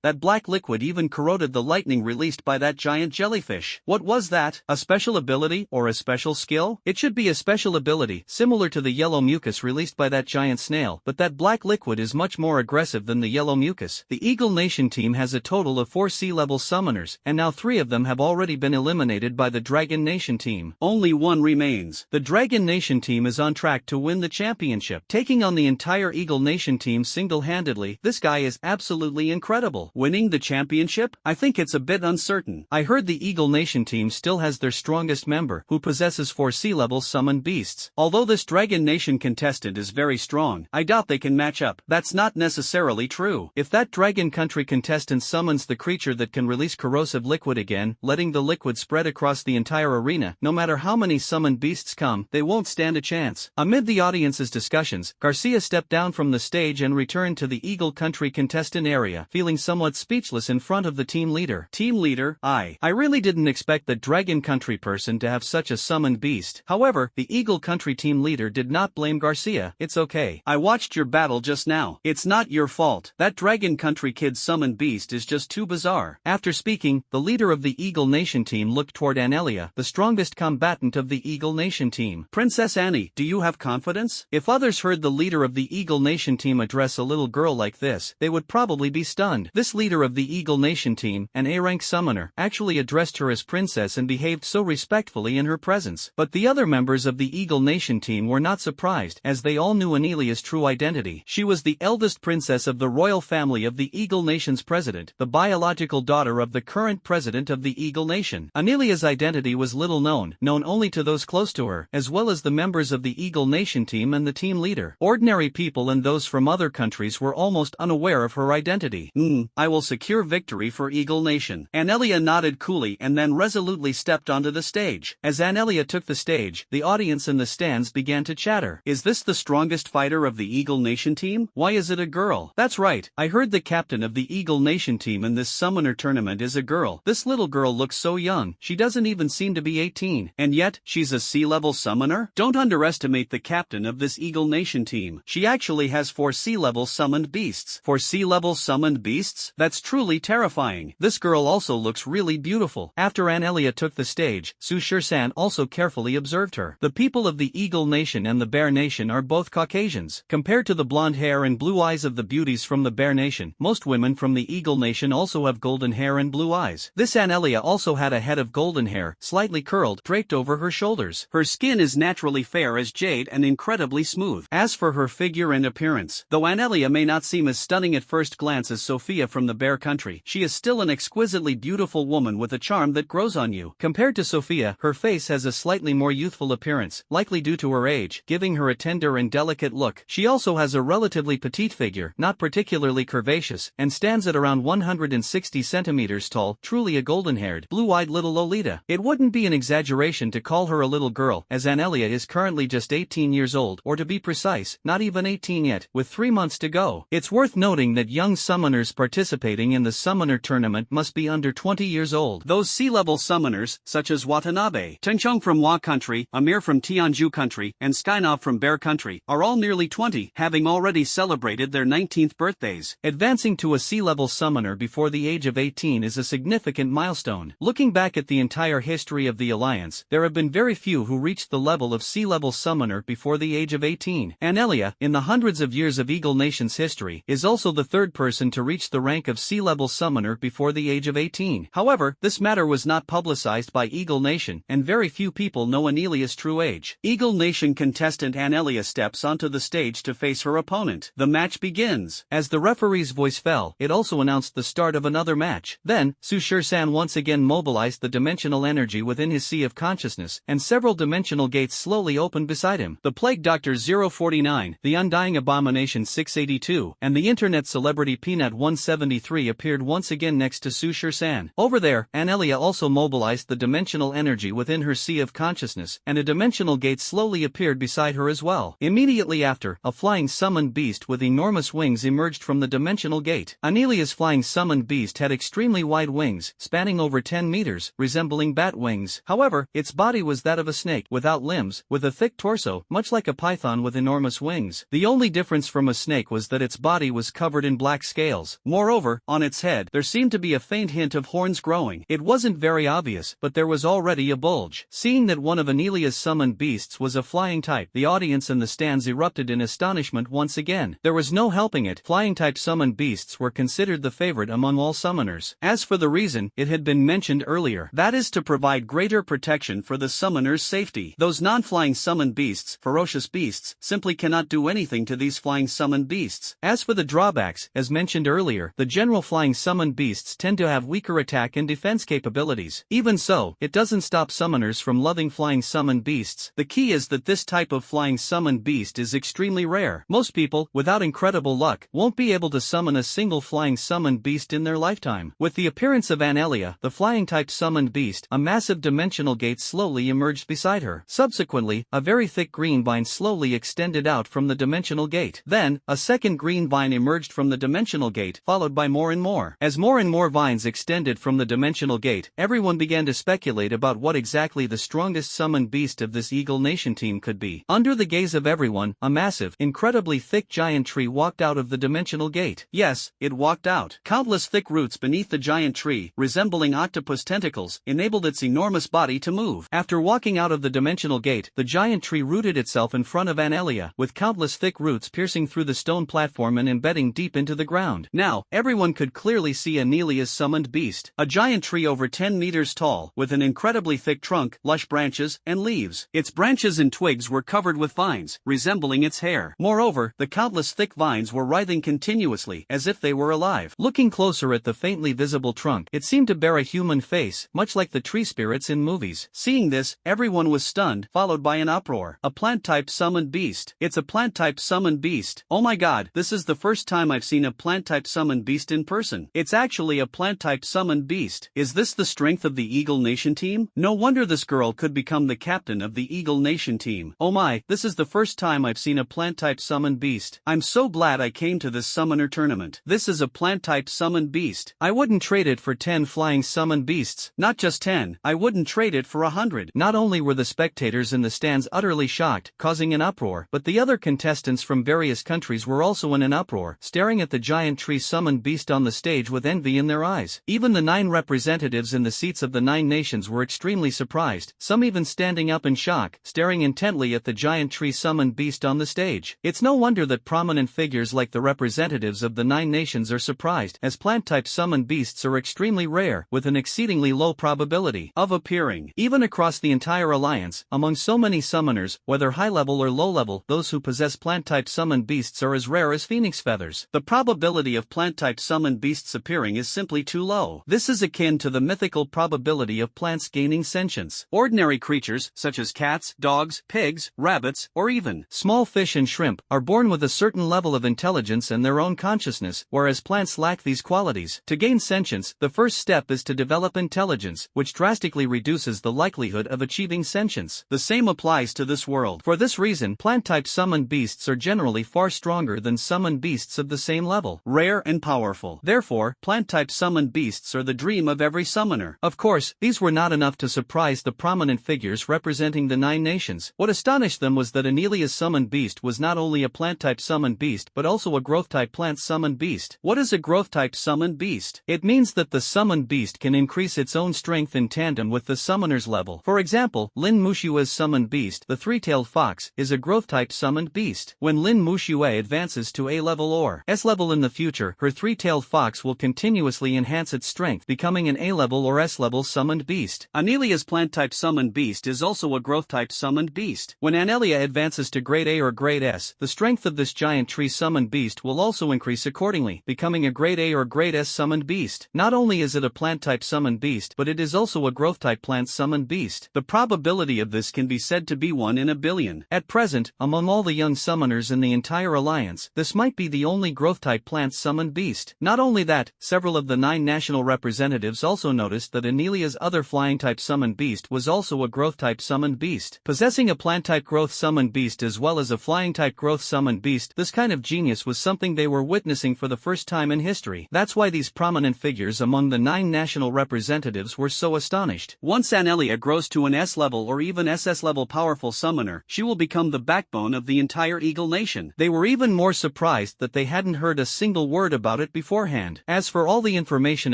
that black liquid even corroded the lightning released by that giant jellyfish. What was that? A special ability or a special skill? It should be a special ability, similar to the yellow mucus released by that giant snail, but that black liquid is much more aggressive than the yellow mucus. The Eagle Nation team has a total of 4 sea-level summoners, and now 3 of them have already been eliminated by the Dragon Nation team. Only 1 remains. The Dragon Nation team is on track to win the championship, taking on the entire Eagle Nation team single-handedly. This guy is absolutely incredible. Winning the championship? I think it's a bit uncertain. I heard the Eagle Nation team still has their strongest member, who possesses 4 sea-level summoned beasts. Although this Dragon Nation contestant is very strong, I doubt they can match up. That's not necessarily true. If that Dragon Country contestant summons the creature that can release corrosive liquid again, letting the liquid spread across the entire arena, no matter how many summoned beasts come, they won't stand a chance. Amid the audience's discussions, Garcia stepped down from the stage and returned to the Eagle Country contestant area, feeling somewhat speechless in front of the team leader. Team leader, I really didn't expect the Dragon Country person to have such a summoned beast. However, the Eagle Country team leader did not blame Garcia. It's okay. I watched your battle just now. It's not your fault. That Dragon Country kid's summoned beast is just too bizarre. After speaking, the leader of the Eagle Nation team looked toward Annelia, the strongest combatant of the Eagle Nation team. Princess Annie, do you have confidence? If others heard the leader of the Eagle Nation team address a little girl like this, they would probably be stunned. This leader of the Eagle Nation team, an A-rank summoner, actually addressed her as princess and behaved so respectfully in her presence. But the other members of the Eagle Nation team were not surprised, as they all knew Annelia's true identity. She was the eldest princess of the royal family of the Eagle Nation's president, the biological daughter of the current president of the Eagle Nation. Annelia's identity was little known only to those close to her, as well as the members of the Eagle Nation team and the team leader. Ordinary people and those from other countries were almost unaware of her identity. I will secure victory for Eagle Nation. Annelia nodded coolly and then resolutely stepped onto the stage. As Annelia took the stage, the audience in the stands began to chatter. Is this the strongest fighter of the Eagle Nation team? Why is it a girl? That's right, I heard the captain of the Eagle Nation team in this summoner tournament is a girl. This little girl looks so young, she doesn't even seem to be 18. And yet, she's a sea-level summoner? Don't underestimate the captain of this Eagle Nation team. She actually has 4 sea-level summoned beasts. 4 sea-level summoned beasts? That's truly terrifying. This girl also looks really beautiful. After Annelia took the stage, Su Shirsan also carefully observed her. The people of the Eagle Nation and the Bear Nation are both Caucasians. Compared to the blonde hair and blue eyes of the beauties from the Bear Nation, most women from the Eagle Nation also have golden hair and blue eyes. This Annelia also had a head of golden hair, slightly curled, draped over her shoulders. Her skin is naturally fair as jade and incredibly smooth. As for her figure and appearance, though Annelia may not seem as stunning at first glance as Sophia from the Bear Country, she is still an exquisitely beautiful woman with a charm that grows on you. Compared to Sophia, her face has a slightly more youthful appearance, likely due to her age, giving her a tender and delicate look. She also has a relatively petite figure, not particularly curvaceous, and stands at around 160 centimeters tall, truly a golden-haired, blue-eyed little Lolita. It wouldn't be an exaggeration to call her a little girl, as Annelia is currently just 18 years old, or to be precise, not even 18 yet, with 3 months to go. It's worth noting that young summoners participating in the summoner tournament must be under 20 years old. Those sea-level summoners, such as Watanabe, Tenchong from Wa Country, Amir from Tianju Country, and Skynov from Bear Country, are all nearly 20, having already celebrated their 19th birthdays. Advancing to a sea-level summoner before the age of 18 is a significant milestone. Looking back at the entire history of the Alliance, there have been very few who reached the level of sea-level summoner before the age of 18. Annelia, in the hundreds of years of Eagle Nation's history, is also the third person to reach the rank of sea-level summoner before the age of 18. However, this matter was not publicized by Eagle Nation, and very few people know Annelia's true age. Eagle Nation contestant Annelia steps onto the stage to face her opponent. The match begins. As the referee's voice fell, it also announced the start of another match. Then, Su Shirsan once again mobilized the dimensional energy within his sea of consciousness, and several dimensional gates slowly opened beside him. The Plague Doctor 049, the Undying Abomination 682, and the internet celebrity Peanut 173 appeared once again next to Su Shirsan. Over there, Annelia also mobilized the dimensional energy within her sea of consciousness, and a dimensional gate slowly appeared beside her as well. Immediately after, a flying summoned beast with enormous wings emerged from the dimensional gate. Annelia's flying summoned beast had extremely wide wings, spanning over 10 meters, resembling bat wings. However, its body was that of a snake, without limbs, with a thick torso, much like a python with enormous wings. The only difference from a snake was that its body was covered in black scales. Moreover, on its head, there seemed to be a faint hint of horns growing. It wasn't very obvious, but there was already a bulge. Seeing that one of Annelia's summoned beasts was a flying type, the audience in the stands erupted in astonishment once again. There was no helping it. Flying type summoned beasts were considered the favorite among all summoners. As for the reason, it had been mentioned earlier. That is to provide greater protection for the summoner's safety. Those non-flying summoned beasts, ferocious beasts, simply cannot do anything to these flying summoned beasts. As for the drawbacks, as mentioned earlier, the general flying summoned beasts tend to have weaker attack and defense capabilities. abilities. Even so, it doesn't stop summoners from loving flying summoned beasts. The key is that this type of flying summoned beast is extremely rare. Most people, without incredible luck, won't be able to summon a single flying summoned beast in their lifetime. With the appearance of Anelia, the flying-type summoned beast, a massive dimensional gate slowly emerged beside her. Subsequently, a very thick green vine slowly extended out from the dimensional gate. Then, a second green vine emerged from the dimensional gate, followed by more and more. As more and more vines extended from the dimensional gate, everyone began to speculate about what exactly the strongest summoned beast of this Eagle Nation team could be. Under the gaze of everyone, a massive, incredibly thick giant tree walked out of the dimensional gate. Yes, it walked out. Countless thick roots beneath the giant tree, resembling octopus tentacles, enabled its enormous body to move. After walking out of the dimensional gate, the giant tree rooted itself in front of Anelia, with countless thick roots piercing through the stone platform and embedding deep into the ground. Now, everyone could clearly see Anelia's summoned beast, a giant tree over 10 meters tall, with an incredibly thick trunk, lush branches, and leaves. Its branches and twigs were covered with vines, resembling its hair. Moreover, the countless thick vines were writhing continuously, as if they were alive. Looking closer at the faintly visible trunk, it seemed to bear a human face, much like the tree spirits in movies. Seeing this, everyone was stunned, followed by an uproar. A plant-type summoned beast. It's a plant-type summoned beast. Oh my god, this is the first time I've seen a plant-type summoned beast in person. It's actually a plant-type summoned beast. Is this the strength of the Eagle Nation team? No wonder this girl could become the captain of the Eagle Nation team. Oh my, this is the first time I've seen a plant-type summoned beast. I'm so glad I came to this summoner tournament. This is a plant-type summoned beast. I wouldn't trade it for 10 flying summoned beasts. Not just 10, I wouldn't trade it for 100. Not only were the spectators in the stands utterly shocked, causing an uproar, but the other contestants from various countries were also in an uproar, staring at the giant tree summoned beast on the stage with envy in their eyes. Even the 9 representatives in the seats of the 9 nations were extremely surprised, some even standing up in shock, staring intently at the giant tree summoned beast on the stage. It's no wonder that prominent figures like the representatives of the 9 nations are surprised, as plant-type summoned beasts are extremely rare, with an exceedingly low probability of appearing. Even across the entire alliance, among so many summoners, whether high-level or low-level, those who possess plant-type summoned beasts are as rare as phoenix feathers. The probability of plant-type summoned beasts appearing is simply too low. This is akin to the mythical probability of plants gaining sentience. Ordinary creatures, such as cats, dogs, pigs, rabbits, or even small fish and shrimp, are born with a certain level of intelligence and their own consciousness, whereas plants lack these qualities. To gain sentience, the first step is to develop intelligence, which drastically reduces the likelihood of achieving sentience. The same applies to this world. For this reason, plant-type summoned beasts are generally far stronger than summoned beasts of the same level. Rare and powerful. Therefore, plant-type summoned beasts are the dream of every summoner. Of course, these were not enough to surprise the prominent figures representing the 9 nations. What astonished them was that Anelia's summoned beast was not only a plant-type summoned beast but also a growth-type plant summoned beast. What is a growth-type summoned beast? It means that the summoned beast can increase its own strength in tandem with the summoner's level. For example, Lin Mushue's summoned beast, the three-tailed fox, is a growth-type summoned beast. When Lin Mushue advances to A level or S level in the future, her three-tailed fox will continuously enhance its strength, becoming an A level or S level summoned beast. Anelia's plant-type summoned beast is also a growth-type summoned beast. When Anelia advances to grade A or grade S, the strength of this giant tree summoned beast will also increase accordingly, becoming a grade A or grade S summoned beast. Not only is it a plant-type summoned beast, but it is also a growth-type plant summoned beast. The probability of this can be said to be 1 in a billion. At present, among all the young summoners in the entire alliance, this might be the only growth-type plant summoned beast. Not only that, several of the 9 national representatives also noticed that Anelia's other flying-type summoned beast was also a growth-type summoned beast. Possessing a plant-type growth summoned beast as well as a flying-type growth summoned beast, this kind of genius was something they were witnessing for the first time in history. That's why these prominent figures among the 9 national representatives were so astonished. Once Anelia grows to an S level or even SS level powerful summoner, she will become the backbone of the entire Eagle Nation. They were even more surprised that they hadn't heard a single word about it beforehand. As for all the information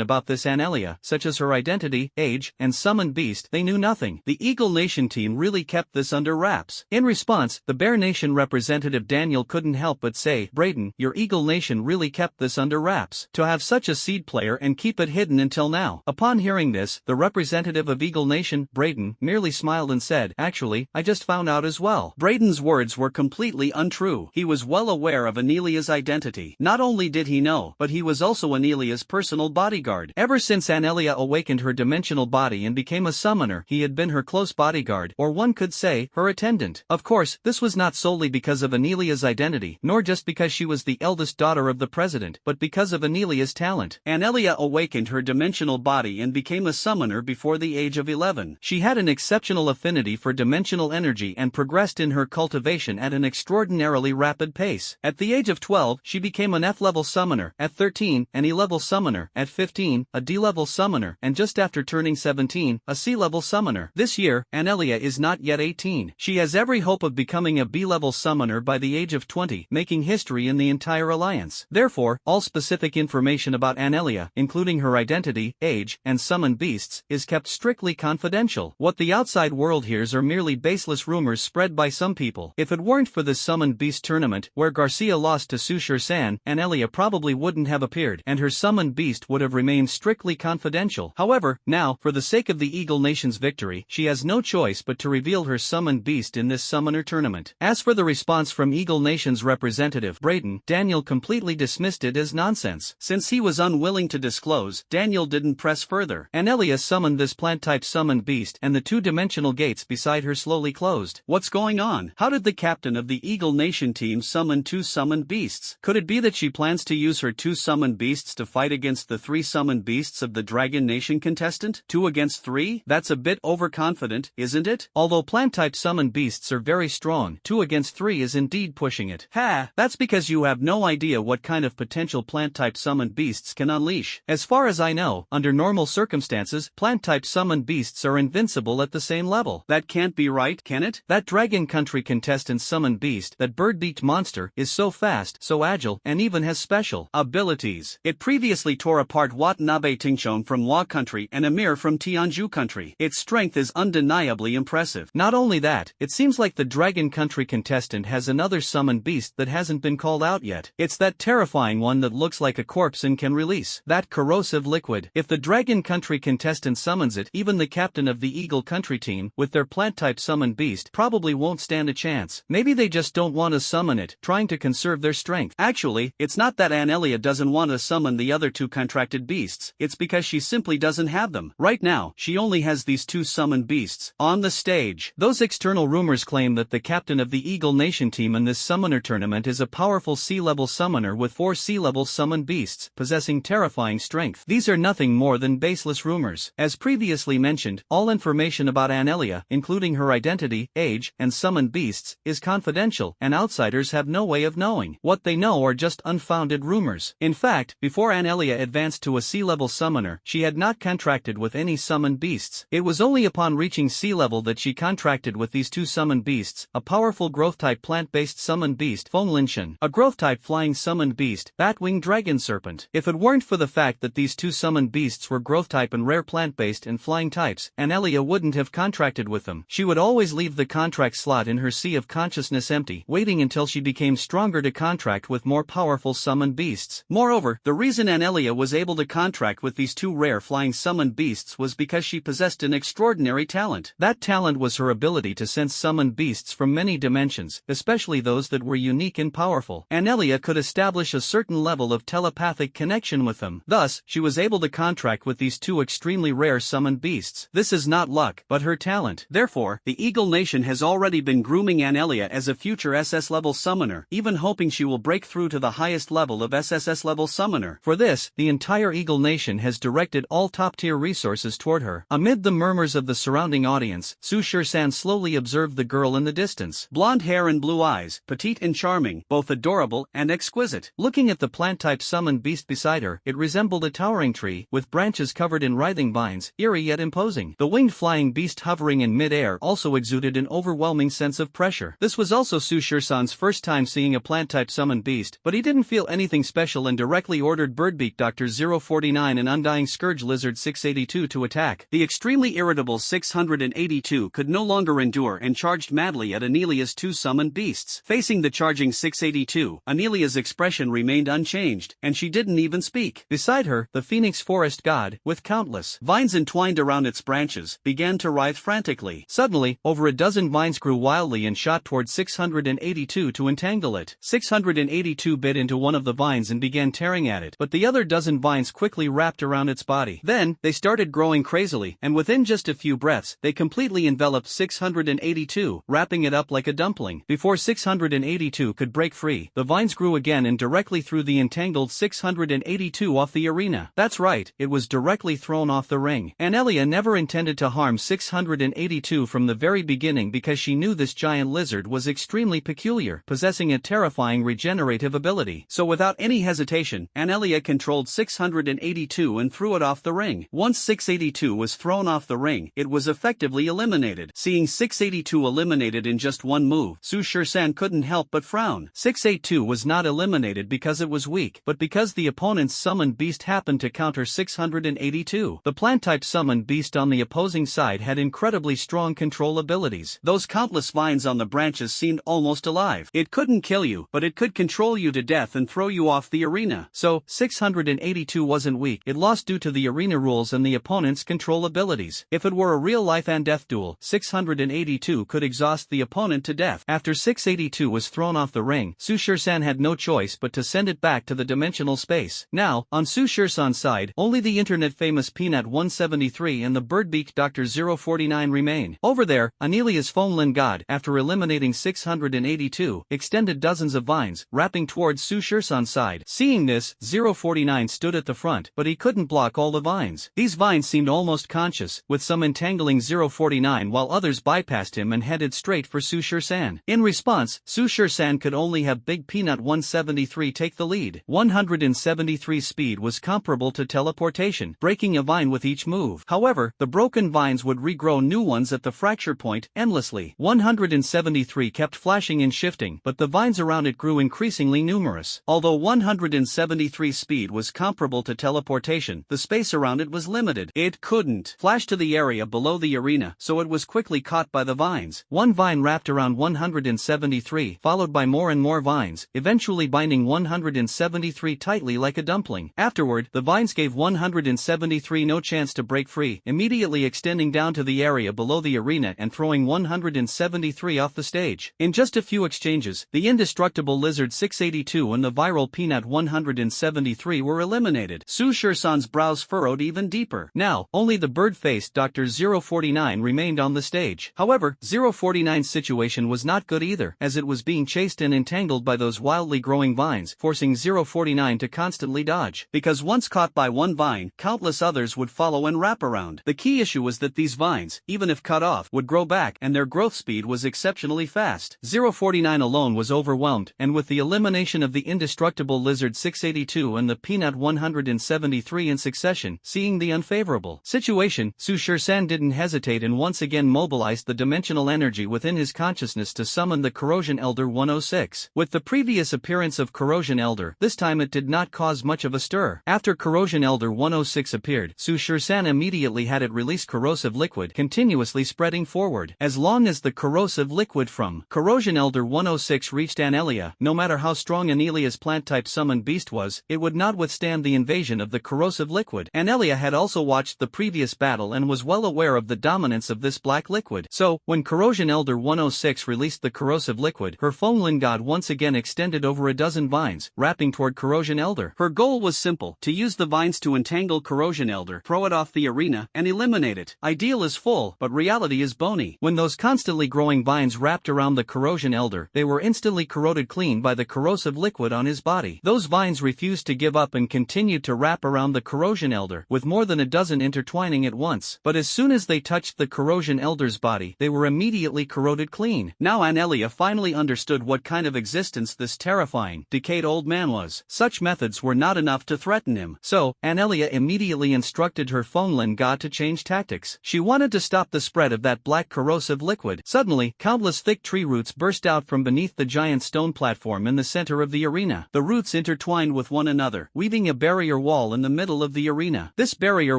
about this Anelia, such as her identity, age, and summoned beast, they knew nothing. The Eagle Nation team really kept this under wraps. In response, the Bear Nation representative Daniel couldn't help but say, "Brayden, your Eagle Nation really kept this under wraps. To have such a seed player and keep it hidden until now." Upon hearing this, the representative of Eagle Nation, Brayden, merely smiled and said, "Actually, I just found out as well." Brayden's words were completely untrue. He was well aware of Anelia's identity. Not only did he know, but he was also Anelia's personal bodyguard. Ever since Anelia awakened awakened her dimensional body and became a summoner. He had been her close bodyguard, or one could say, her attendant. Of course, this was not solely because of Anelia's identity, nor just because she was the eldest daughter of the president, but because of Anelia's talent. Anelia awakened her dimensional body and became a summoner before the age of 11. She had an exceptional affinity for dimensional energy and progressed in her cultivation at an extraordinarily rapid pace. At the age of 12, she became an F-level summoner, at 13, an E-level summoner, at 15, a D-level summoner, and just after turning 17, a C-level summoner. This year, Anelia is not yet 18. She has every hope of becoming a B-level summoner by the age of 20, making history in the entire alliance. Therefore, all specific information about Anelia, including her identity, age, and summoned beasts, is kept strictly confidential. What the outside world hears are merely baseless rumors spread by some people. If it weren't for this summoned beast tournament, where Garcia lost to Sushir-san, Anelia probably wouldn't have appeared, and her summoned beast would have remained strictly confidential. However, now, for the sake of the Eagle Nation's victory, she has no choice but to reveal her summoned beast in this summoner tournament. As for the response from Eagle Nation's representative, Brayden, Daniel completely dismissed it as nonsense. Since he was unwilling to disclose, Daniel didn't press further. Anelia summoned this plant-type summoned beast, and the two-dimensional gates beside her slowly closed. What's going on? How did the captain of the Eagle Nation team summon two summoned beasts? Could it be that she plans to use her two summoned beasts to fight against the three summoned beasts of the Dragon Nation contestant? 2 against 3? That's a bit overconfident, isn't it? Although plant-type summoned beasts are very strong, 2 against 3 is indeed pushing it. Ha! That's because you have no idea what kind of potential plant-type summoned beasts can unleash. As far as I know, under normal circumstances, plant-type summoned beasts are invincible at the same level. That can't be right, can it? That Dragon Country contestant's summoned beast, that bird-beaked monster, is so fast, so agile, and even has special abilities. It previously tore apart Watanabe Tingchon from Wa Country and Amir from Tianju Country. Its strength is undeniably impressive. Not only that, it seems like the Dragon Country contestant has another summoned beast that hasn't been called out yet. It's that terrifying one that looks like a corpse and can release that corrosive liquid. If the Dragon Country contestant summons it, even the captain of the Eagle Country team, with their plant-type summoned beast, probably won't stand a chance. Maybe they just don't want to summon it, trying to conserve their strength. Actually, it's not that Anelia doesn't want to summon the other two contracted beasts, it's because she simply doesn't have them. Right now, she only has these two summoned beasts on the stage. Those external rumors claim that the captain of the Eagle Nation team in this summoner tournament is a powerful C-level summoner with 4 C-level summoned beasts, possessing terrifying strength. These are nothing more than baseless rumors. As previously mentioned, all information about Anelia, including her identity, age, and summoned beasts, is confidential, and outsiders have no way of knowing. What they know are just unfounded rumors. In fact, before Anelia advanced to a C-level summoner, she had not contracted with any summoned beasts. It was only upon reaching C-level that she contracted with these two summoned beasts, a powerful growth-type plant-based summoned beast, Fenglinshan, a growth-type flying summoned beast, Batwing Dragon Serpent. If it weren't for the fact that these two summoned beasts were growth-type and rare plant-based and flying types, Anelia wouldn't have contracted with them. She would always leave the contract slot in her sea of consciousness empty, waiting until she became stronger to contract with more powerful summoned beasts. Moreover, the reason Anelia was able to contract with these two rare flying summoned beasts was because she possessed an extraordinary talent. That talent was her ability to sense summoned beasts from many dimensions, especially those that were unique and powerful. Anelia could establish a certain level of telepathic connection with them. Thus, she was able to contract with these two extremely rare summoned beasts. This is not luck, but her talent. Therefore, the Eagle Nation has already been grooming Anelia as a future SS-level summoner, even hoping she will break through to the highest level of SSS-level summoner. For this, the entire Eagle Nation has directed all top-tier resources toward her. Amid the murmurs of the surrounding audience, Sushir-san slowly observed the girl in the distance. Blonde hair and blue eyes, petite and charming, both adorable and exquisite. Looking at the plant-type summoned beast beside her, it resembled a towering tree, with branches covered in writhing vines, eerie yet imposing. The winged flying beast hovering in mid-air also exuded an overwhelming sense of pressure. This was also Sushir-san's first time seeing a plant-type summoned beast, but he didn't feel anything special and directly ordered Birdbeak Dr. 049 and Undying Scourge Lizard 682 to attack. The extremely irritable 682 could no longer endure and charged madly at Anelia's two summoned beasts. Facing the charging 682, Anelia's expression remained unchanged, and she didn't even speak. Beside her, the Phoenix Forest God, with countless vines entwined around its branches, began to writhe frantically. Suddenly, over a dozen vines grew wildly and shot toward 682 to entangle it. 682 bit into one of the vines and began tearing at it, but the other dozen vines quickly wrapped around its body. Then, they started growing crazily, and within just a few breaths, they completely enveloped 682, wrapping it up like a dumpling. Before 682 could break free, the vines grew again and directly threw the entangled 682 off the arena. That's right, it was directly thrown off the ring. Anelia never intended to harm 682 from the very beginning because she knew this giant lizard was extremely peculiar, possessing a terrifying regenerative ability. So without any hesitation, Anelia controlled 682 and threw it off the ring. Once 682 was thrown off the ring, it was effectively eliminated. Seeing 682 eliminated in just one move, Su Shirsan couldn't help but frown. 682 was not eliminated because it was weak, but because the opponent's summoned beast happened to counter 682. The plant-type summoned beast on the opposing side had incredibly strong control abilities. Those countless vines on the branches seemed almost alive. It couldn't kill you, but it could control you to death and throw you off the arena. So, 682 wasn't weak, it lost due to the arena rules and the opponent's control abilities. If it were a real life and death duel, 682 could exhaust the opponent to death. After 682 was thrown off the ring, Su Shirsan had no choice but to send it back to the dimensional space. Now, on Su Shirsan's side, only the internet-famous Peanut 173 and the bird-beaked Dr. 049 remain. Over there, Anelia's Foamland God, after eliminating 682, extended dozens of vines, wrapping towards Su Shirsan's side. Seeing this, 049 stood at the front, but he couldn't block all the vines. These vines seemed almost conscious, with some entangling 049 while others bypassed him and headed straight for Su Shirsan. In response, Su Shirsan could only have Big Peanut 173 take the lead. 173's speed was comparable to teleportation, breaking a vine with each move. However, the broken vines would regrow new ones at the fracture point, endlessly. 173 kept flashing and shifting, but the vines around it grew increasingly numerous. Although 173's speed was comparable to teleportation, the space around it was limited. It couldn't flash to the area below the arena, so it was quickly caught by the vines. One vine wrapped around 173, followed by more and more vines, eventually binding 173 tightly like a dumpling. Afterward, the vines gave 173 no chance to break free, immediately extending down to the area below the arena and throwing 173 off the stage. In just a few exchanges, the indestructible lizard 682 and the viral Peanut 173 were eliminated. Su Shirsan's brows furrowed even deeper. Now, only the bird-faced Dr. 049 remained on the stage. However, 049's situation was not good either, as it was being chased and entangled by those wildly growing vines, forcing 049 to constantly dodge. Because once caught by one vine, countless others would follow and wrap around. The key issue was that these vines, even if cut off, would grow back, and their growth speed was exceptionally fast. 049 alone was overwhelmed, and with the elimination of the indestructible lizard 682 and the Peanut 173 in succession, seeing the unfavorable situation, Su Shirsan didn't hesitate and once again mobilized the dimensional energy within his consciousness to summon the Corrosion Elder 106. With the previous appearance of Corrosion Elder, this time it did not cause much of a stir. After Corrosion Elder 106 appeared, Su Shirsan immediately had it release corrosive liquid, continuously spreading forward. As long as the corrosive liquid from Corrosion Elder 106 reached Anelia, no matter how strong Anelia's plant-type summoned beast was, it would not withstand the invasion of the corrosive liquid. Anelia had also watched the previous battle and was well aware of the dominance of this black liquid. So, when Corrosion Elder 106 released the corrosive liquid, her Foamland God once again extended over a dozen vines, wrapping toward Corrosion Elder. Her goal was simple: to use the vines to entangle Corrosion Elder, throw it off the arena, and eliminate it. Ideal is full, but reality is bony. When those constantly growing vines wrapped around the Corrosion Elder, they were instantly corroded clean by the corrosive liquid on his body. Those vines refused to give up and continued to wrap around the Corrosion Elder, with more than a dozen intertwining at once. But as soon as they touched the Corrosion Elder's body, they were immediately corroded clean. Now Anelia finally understood what kind of existence this terrifying, decayed old man was. Such methods were not enough to threaten him. So, Anelia immediately instructed her Foamland God to change tactics. She wanted to stop the spread of that black corrosive liquid. Suddenly, countless thick tree roots burst out from beneath the giant stone platform in the center of the arena. The roots intertwined with one another, weaving a barrier wall in the middle of the arena. This barrier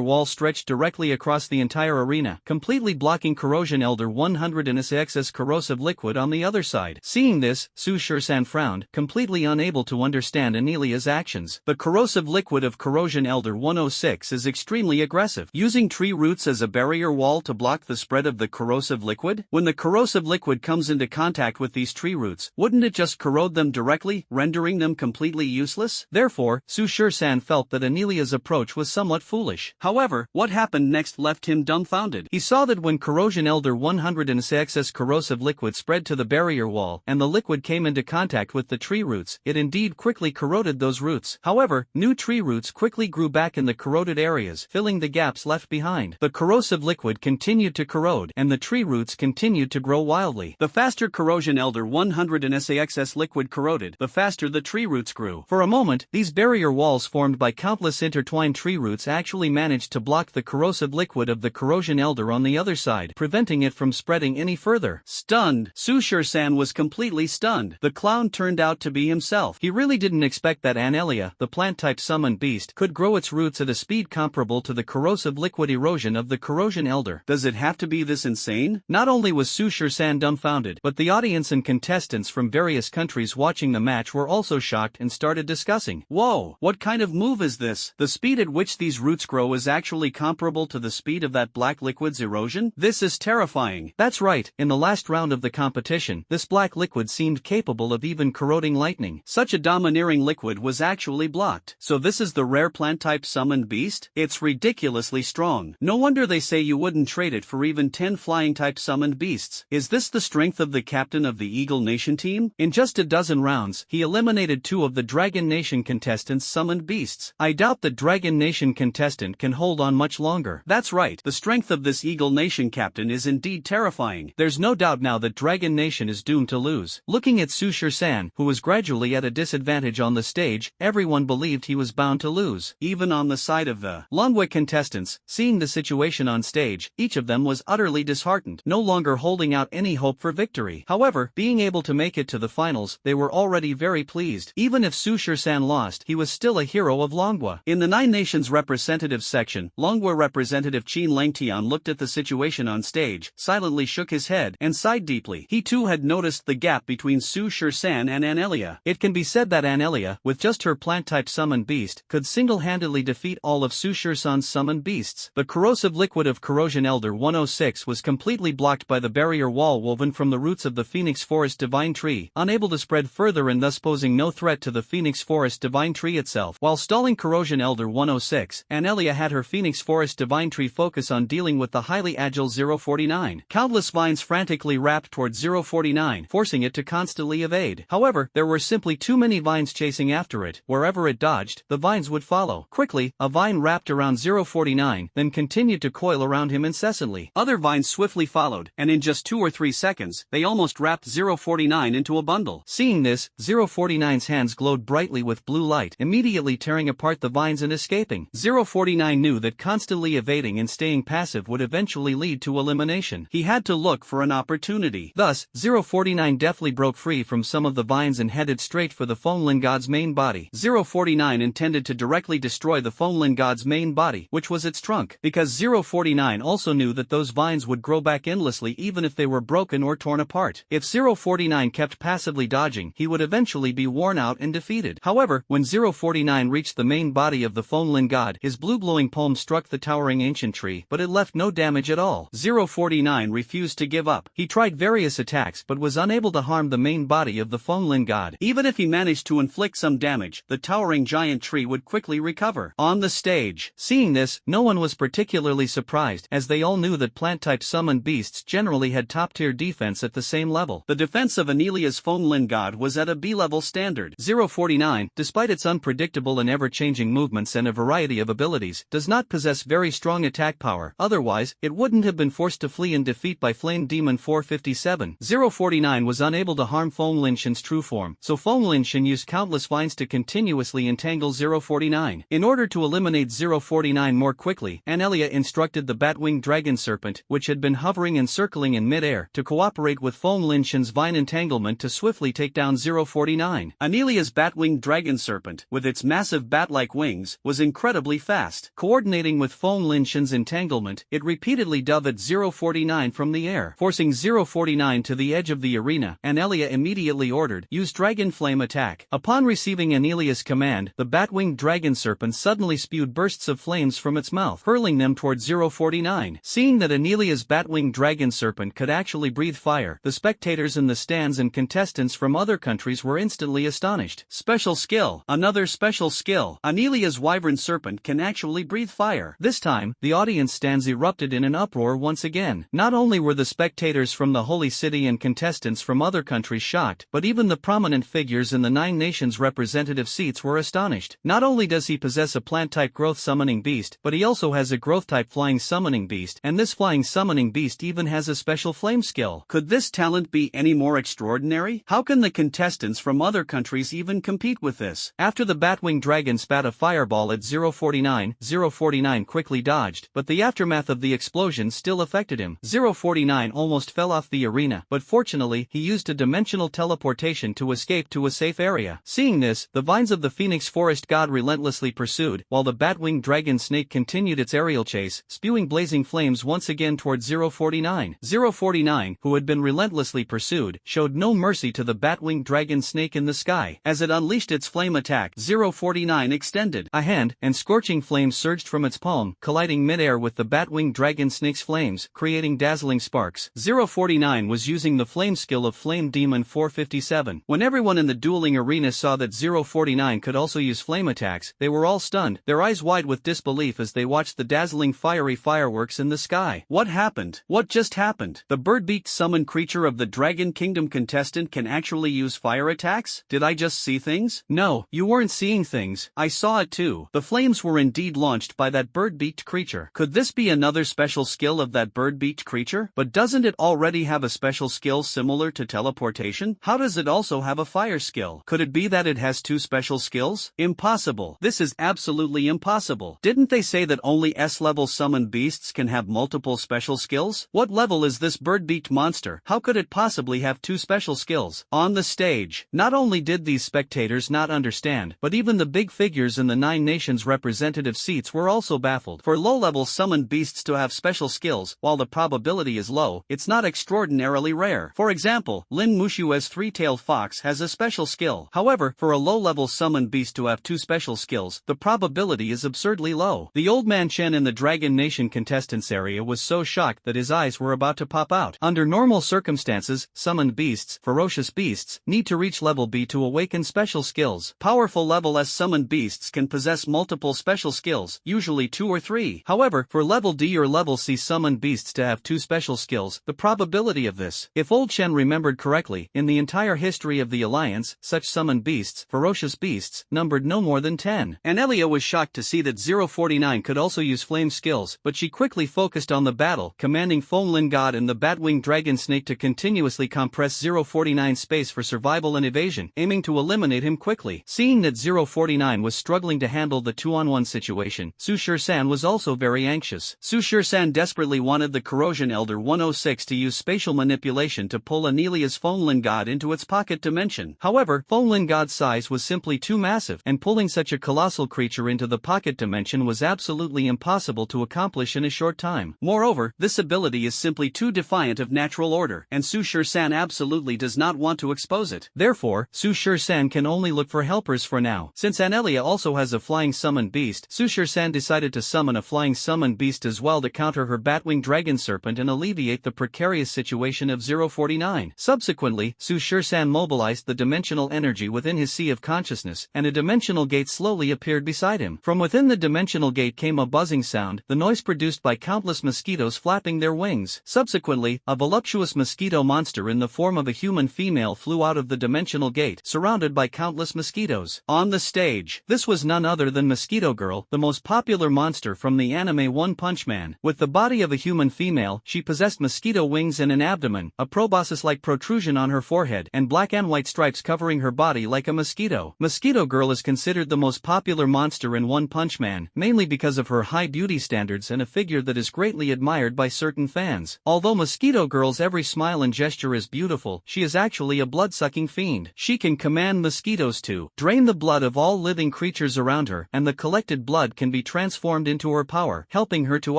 wall stretched directly across the entire arena, completely blocking Corrosion Elder 106's corrosive liquid on the other side. Seeing this, Su Shirsan frowned, completely unable to understand Anelia's actions. The corrosive liquid of Corrosion Elder 106 is extremely aggressive, using tree roots as a barrier wall to block the spread of the corrosive liquid. When the corrosive liquid comes into contact with these tree roots, wouldn't it just corrode them directly, rendering them completely useless? Therefore, Su Shirsan felt that Anelia's approach was somewhat somewhat foolish. However, what happened next left him dumbfounded. He saw that when Corrosion Elder 100's excess corrosive liquid spread to the barrier wall and the liquid came into contact with the tree roots, it indeed quickly corroded those roots. However, new tree roots quickly grew back in the corroded areas, filling the gaps left behind. The corrosive liquid continued to corrode, and the tree roots continued to grow wildly. The faster Corrosion Elder 100's excess liquid corroded, the faster the tree roots grew. For a moment, these barrier walls formed by countless intertwined tree roots actually managed to block the corrosive liquid of the Corrosion Elder on the other side, preventing it from spreading any further. Stunned, Sushir-san was completely stunned. The clown turned out to be himself. He really didn't expect that Anelia, the plant-type summoned beast, could grow its roots at a speed comparable to the corrosive liquid erosion of the Corrosion Elder. Does it have to be this insane? Not only was Sushir-san dumbfounded, but the audience and contestants from various countries watching the match were also shocked and started discussing. Whoa, what kind of move is this? The speed at which these roots grow is actually comparable to the speed of that black liquid's erosion? This is terrifying. That's right, in the last round of the competition, this black liquid seemed capable of even corroding lightning. Such a domineering liquid was actually blocked. So this is the rare plant-type summoned beast? It's ridiculously strong. No wonder they say you wouldn't trade it for even 10 flying-type summoned beasts. Is this the strength of the captain of the Eagle Nation team? In just a dozen rounds, he eliminated 2 of the Dragon Nation contestants' summoned beasts. I doubt the Dragon Nation contestant can hold on much longer. That's right, the strength of this Eagle Nation captain is indeed terrifying. There's no doubt now that Dragon Nation is doomed to lose. Looking at Sushir-san, who was gradually at a disadvantage on the stage, everyone believed he was bound to lose. Even on the side of the Manhwa contestants, seeing the situation on stage, each of them was utterly disheartened, no longer holding out any hope for victory. However, being able to make it to the finals, they were already very pleased. Even if Sushir-san lost, he was still a hero of Manhwa. In the Nine Nations representative section, Manhwa representative Qin Langtian looked at the situation on stage, silently shook his head, and sighed deeply. He too had noticed the gap between Sushir-san and Anelia. It can be said that Anelia, with just her plant-type summoned beast, could single-handedly defeat all of Sushir-san's summoned beasts. The corrosive liquid of Corrosion Elder 106 was completely blocked by the barrier wall woven from the roots of the Phoenix Forest Divine Tree, unable to spread further and thus posing no threat to the Phoenix Forest Divine Tree itself. While stalling Corrosion Elder 106, Anelia had her Phoenix Forest Divine Tree focus on dealing with the highly agile 049. Countless vines frantically wrapped towards 049, forcing it to constantly evade. However, there were simply too many vines chasing after it. Wherever it dodged, the vines would follow. Quickly, a vine wrapped around 049, then continued to coil around him incessantly. Other vines swiftly followed, and in just 2 or 3 seconds, they almost wrapped 049 into a bundle. Seeing this, 049's hands glowed brightly with blue light, immediately tearing apart the vines and escaping. 049 knew that constantly evading and staying passive would eventually lead to elimination. He had to look for an opportunity. Thus, 049 deftly broke free from some of the vines and headed straight for the Fonlin God's main body. 049 intended to directly destroy the Fonlin God's main body, which was its trunk, because 049 also knew that those vines would grow back endlessly even if they were broken or torn apart. If 049 kept passively dodging, he would eventually be worn out and defeated. However, when 049 reached the main body of the Fonlin God, his blue glowing palm struck the towering ancient tree, but it left no damage at all. 049 refused to give up. He tried various attacks but was unable to harm the main body of the Fonlin God. Even if he managed to inflict some damage, the towering giant tree would quickly recover. On the stage, seeing this, no one was particularly surprised, as they all knew that plant-type summoned beasts generally had top-tier defense at the same level. The defense of Anelia's Fonlin God was at a B-level standard. 049, despite its unpredictable and ever-changing movements and a variety of abilities, does not possess very strong attack power. Otherwise, it wouldn't have been forced to flee in defeat by Flame Demon 457. 049 was unable to harm Fonlinshin's true form, so Fonlinshin used countless vines to continuously entangle 049. In order to eliminate 049 more quickly, Anelia instructed the Batwing Dragon Serpent, which had been hovering and circling in mid-air, to cooperate with Fonlinshin's vine entanglement to swiftly take down 049. Anelia's Batwing Dragon Serpent, with its massive bat-like wings, was incredibly fast. Coordinating with Fonlinshin's entanglement, it repeatedly dove at 049 from the air, forcing 049 to the edge of the arena. Anelia immediately ordered, "Use Dragon Flame attack." Upon receiving Anelia's command, the Batwing Dragon Serpent suddenly spewed bursts of flames from its mouth, hurling them toward 049. Seeing that Anelia's Batwing Dragon Serpent could actually breathe fire, the spectators in the stands and contestants from other countries were instantly astonished. Special skill. Another special skill. Anelia's Wyvern Serpent contestant can actually breathe fire. This time, the audience stands erupted in an uproar once again. Not only were the spectators from the Holy City and contestants from other countries shocked, but even the prominent figures in the 9 nations representative seats were astonished. Not only does he possess a plant-type growth summoning beast, but he also has a growth-type flying summoning beast, and this flying summoning beast even has a special flame skill. Could this talent be any more extraordinary? How can the contestants from other countries even compete with this? After the Batwing Dragon spat a fireball at 049, 049 quickly dodged, but the aftermath of the explosion still affected him. 049 almost fell off the arena, but fortunately he used a dimensional teleportation to escape to a safe area. Seeing this, the vines of the Phoenix Forest God relentlessly pursued, while the Batwing Dragon Snake continued its aerial chase, spewing blazing flames once again toward 049. 049, who had been relentlessly pursued, showed no mercy to the Batwing Dragon Snake in the sky. As it unleashed its flame attack, 049 extended a hand, and scorching flames surged from its palm, colliding midair with the Batwing Dragon Snake's flames, creating dazzling sparks. 049 was using the flame skill of Flame Demon 457. When everyone in the dueling arena saw that 049 could also use flame attacks, they were all stunned, their eyes wide with disbelief as they watched the dazzling fiery fireworks in the sky. What happened? What just happened? The bird-beaked summoned creature of the Dragon Kingdom contestant can actually use fire attacks? Did I just see things? No, you weren't seeing things, I saw it too. The flames were indeed launched by that bird-beaked creature. Could this be another special skill of that bird-beaked creature? But doesn't it already have a special skill similar to teleportation? How does it also have a fire skill? Could it be that it has 2 special skills? Impossible. This is absolutely impossible. Didn't they say that only S-level summoned beasts can have multiple special skills? What level is this bird-beaked monster? How could it possibly have 2 special skills? On the stage, not only did these spectators not understand, but even the big figures in the 9 nations representative seats were also baffled. For low-level summoned beasts to have special skills, while the probability is low, it's not extraordinarily rare. For example, Lin Mushue's three-tailed fox has a special skill. However, for a low-level summoned beast to have 2 special skills, the probability is absurdly low. The old man Chen in the Dragon Nation contestants area was so shocked that his eyes were about to pop out. Under normal circumstances, summoned beasts, ferocious beasts, need to reach level B to awaken special skills. Powerful level S summoned beasts can possess multiple special skills, usually 2 or 3. However, for level D or level C summoned beasts to have 2 special skills, the probability of this, if old Chen remembered correctly, in the entire history of the Alliance, such summoned beasts, ferocious beasts, numbered no more than 10. Anelia was shocked to see that 049 could also use flame skills, but she quickly focused on the battle, commanding Fonlin God and the Batwing Dragon Snake to continuously compress 049's space for survival and evasion, aiming to eliminate him quickly. Seeing that 049 was struggling to handle the 2-on-1 situation, Su Shur-san was also very anxious. Su Shur-san desperately wanted the Corrosion Elder 106 to use spatial manipulation to pull Anelia's Fonlin God into its pocket dimension. However, Fonlin God's size was simply too massive, and pulling such a colossal creature into the pocket dimension was absolutely impossible to accomplish in a short time. Moreover, this ability is simply too defiant of natural order, and Su Shur-san absolutely does not want to expose it. Therefore, Su Shur-san can only look for helpers for now. Since Anelia also has a flying summoned beast, Su Shur-san decided to summon a flying summoned beast as well to counter her Batwing Dragon Serpent and alleviate the precarious situation of 049. Subsequently, Su Shur-san mobilized the dimensional energy within his sea of consciousness, and a dimensional gate slowly appeared beside him. From within the dimensional gate came a buzzing sound, the noise produced by countless mosquitoes flapping their wings. Subsequently, a voluptuous mosquito monster in the form of a human female flew out of the dimensional gate, surrounded by countless mosquitoes. On the stage, this was none other than Mosquito Girl, the most popular monster from the anime One Punch Man. With the body of a human female, she possessed mosquito wings and an abdomen, a proboscis-like protrusion on her forehead, and black and white stripes covering her body like a mosquito. Mosquito Girl is considered the most popular monster in One Punch Man, mainly because of her high beauty standards and a figure that is greatly admired by certain fans. Although Mosquito Girl's every smile and gesture is beautiful, she is actually a blood-sucking fiend. She can command mosquitoes to drain the blood of all living creatures around her, and the collected blood can be transformed into her power, helping her to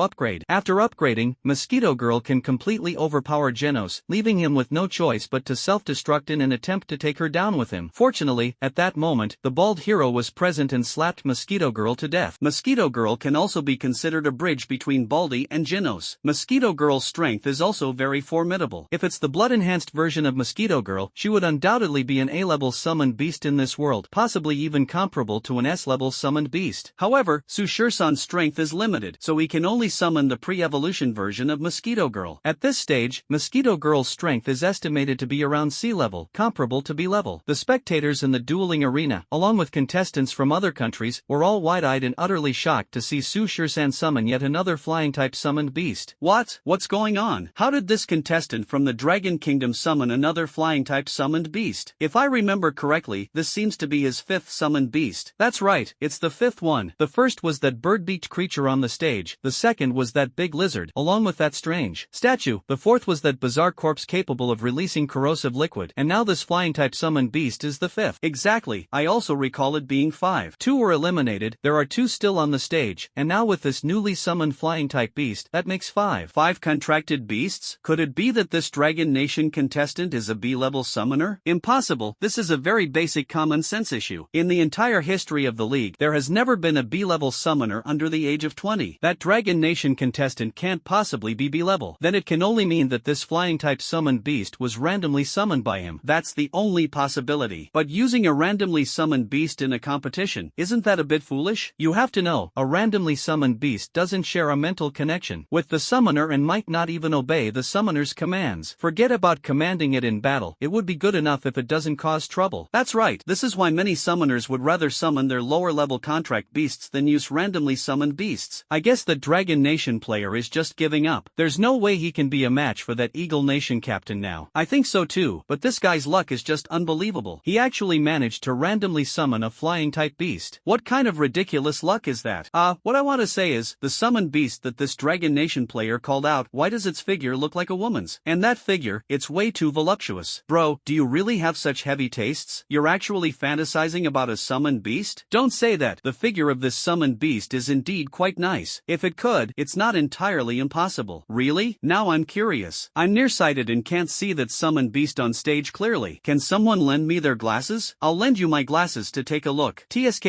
upgrade. After upgrading, Mosquito Girl can completely overpower Genos, leaving him with no choice but to self-destruct in an attempt to take her down with him. Fortunately, at that moment, the bald hero was present and slapped Mosquito Girl to death. Mosquito Girl can also be considered a bridge between Baldy and Genos. Mosquito Girl's strength is also very formidable. If it's the blood-enhanced version of Mosquito Girl, she would undoubtedly be an A-level summoned beast in this world, possibly even comparable to an S-level summoned beast. However, Su Shursan's strength is limited, so he can only summon the pre-evolution version of Mosquito Girl. At this stage, Mosquito Girl's strength is estimated to be around sea level, comparable to B level. The spectators in the dueling arena, along with contestants from other countries, were all wide-eyed and utterly shocked to see Su Shursan summon yet another flying-type summoned beast. What's going on? How did this contestant from the Dragon Kingdom summon another flying-type summoned beast? If I remember correctly, this seems to be his fifth summoned beast. That's right, it's the fifth one. The first was that bird-beaked creature on the stage, the second was that big lizard, along with that strange statue, the fourth was that bizarre corpse capable of releasing corrosive liquid, and now this flying-type summoned beast is the fifth. Exactly, I also recall it being 5. 2 were eliminated, there are 2 still on the stage, and now with this newly summoned flying-type beast, that makes 5. 5 contracted beasts? Could it be that this Dragon Nation contestant is a B-level summoner? Impossible, this is a very basic common sense issue. In the entire history of the league, there has never been a B-level summoner under the age of 20. That Dragon Nation contestant can't possibly be B-level. Then it can only mean that this flying-type summoned beast was randomly summoned by him. That's the only possibility. But using a randomly summoned beast in a competition, isn't that a bit foolish? You have to know, a randomly summoned beast doesn't share a mental connection with the summoner and might not even obey the summoner's commands. Forget about commanding it in battle, it would be good enough if it doesn't cause trouble. That's right, this is why many summoners would rather summon their lower-level contract beasts than use randomly summoned beasts. I guess the Dragon Nation player is just giving up. There's no way he can be a match for that Eagle Nation captain now. I think so too, but this guy's luck is just unbelievable. He actually managed to randomly summon a flying-type beast. What kind of ridiculous luck is that? What I want to say is, the summoned beast that this Dragon Nation player called out, why does its figure look like a woman's? And that figure, it's way too voluptuous. Bro, do you really have such heavy tastes? You're actually fantasizing about a summoned beast? Don't say that. The figure of this summoned beast is indeed quite nice. If it could, it's not entirely impossible. Really? Now I'm curious. I'm nearsighted and can't see that summoned beast on stage clearly. Can someone lend me their glasses? I'll lend you my glasses to take a look. TSK,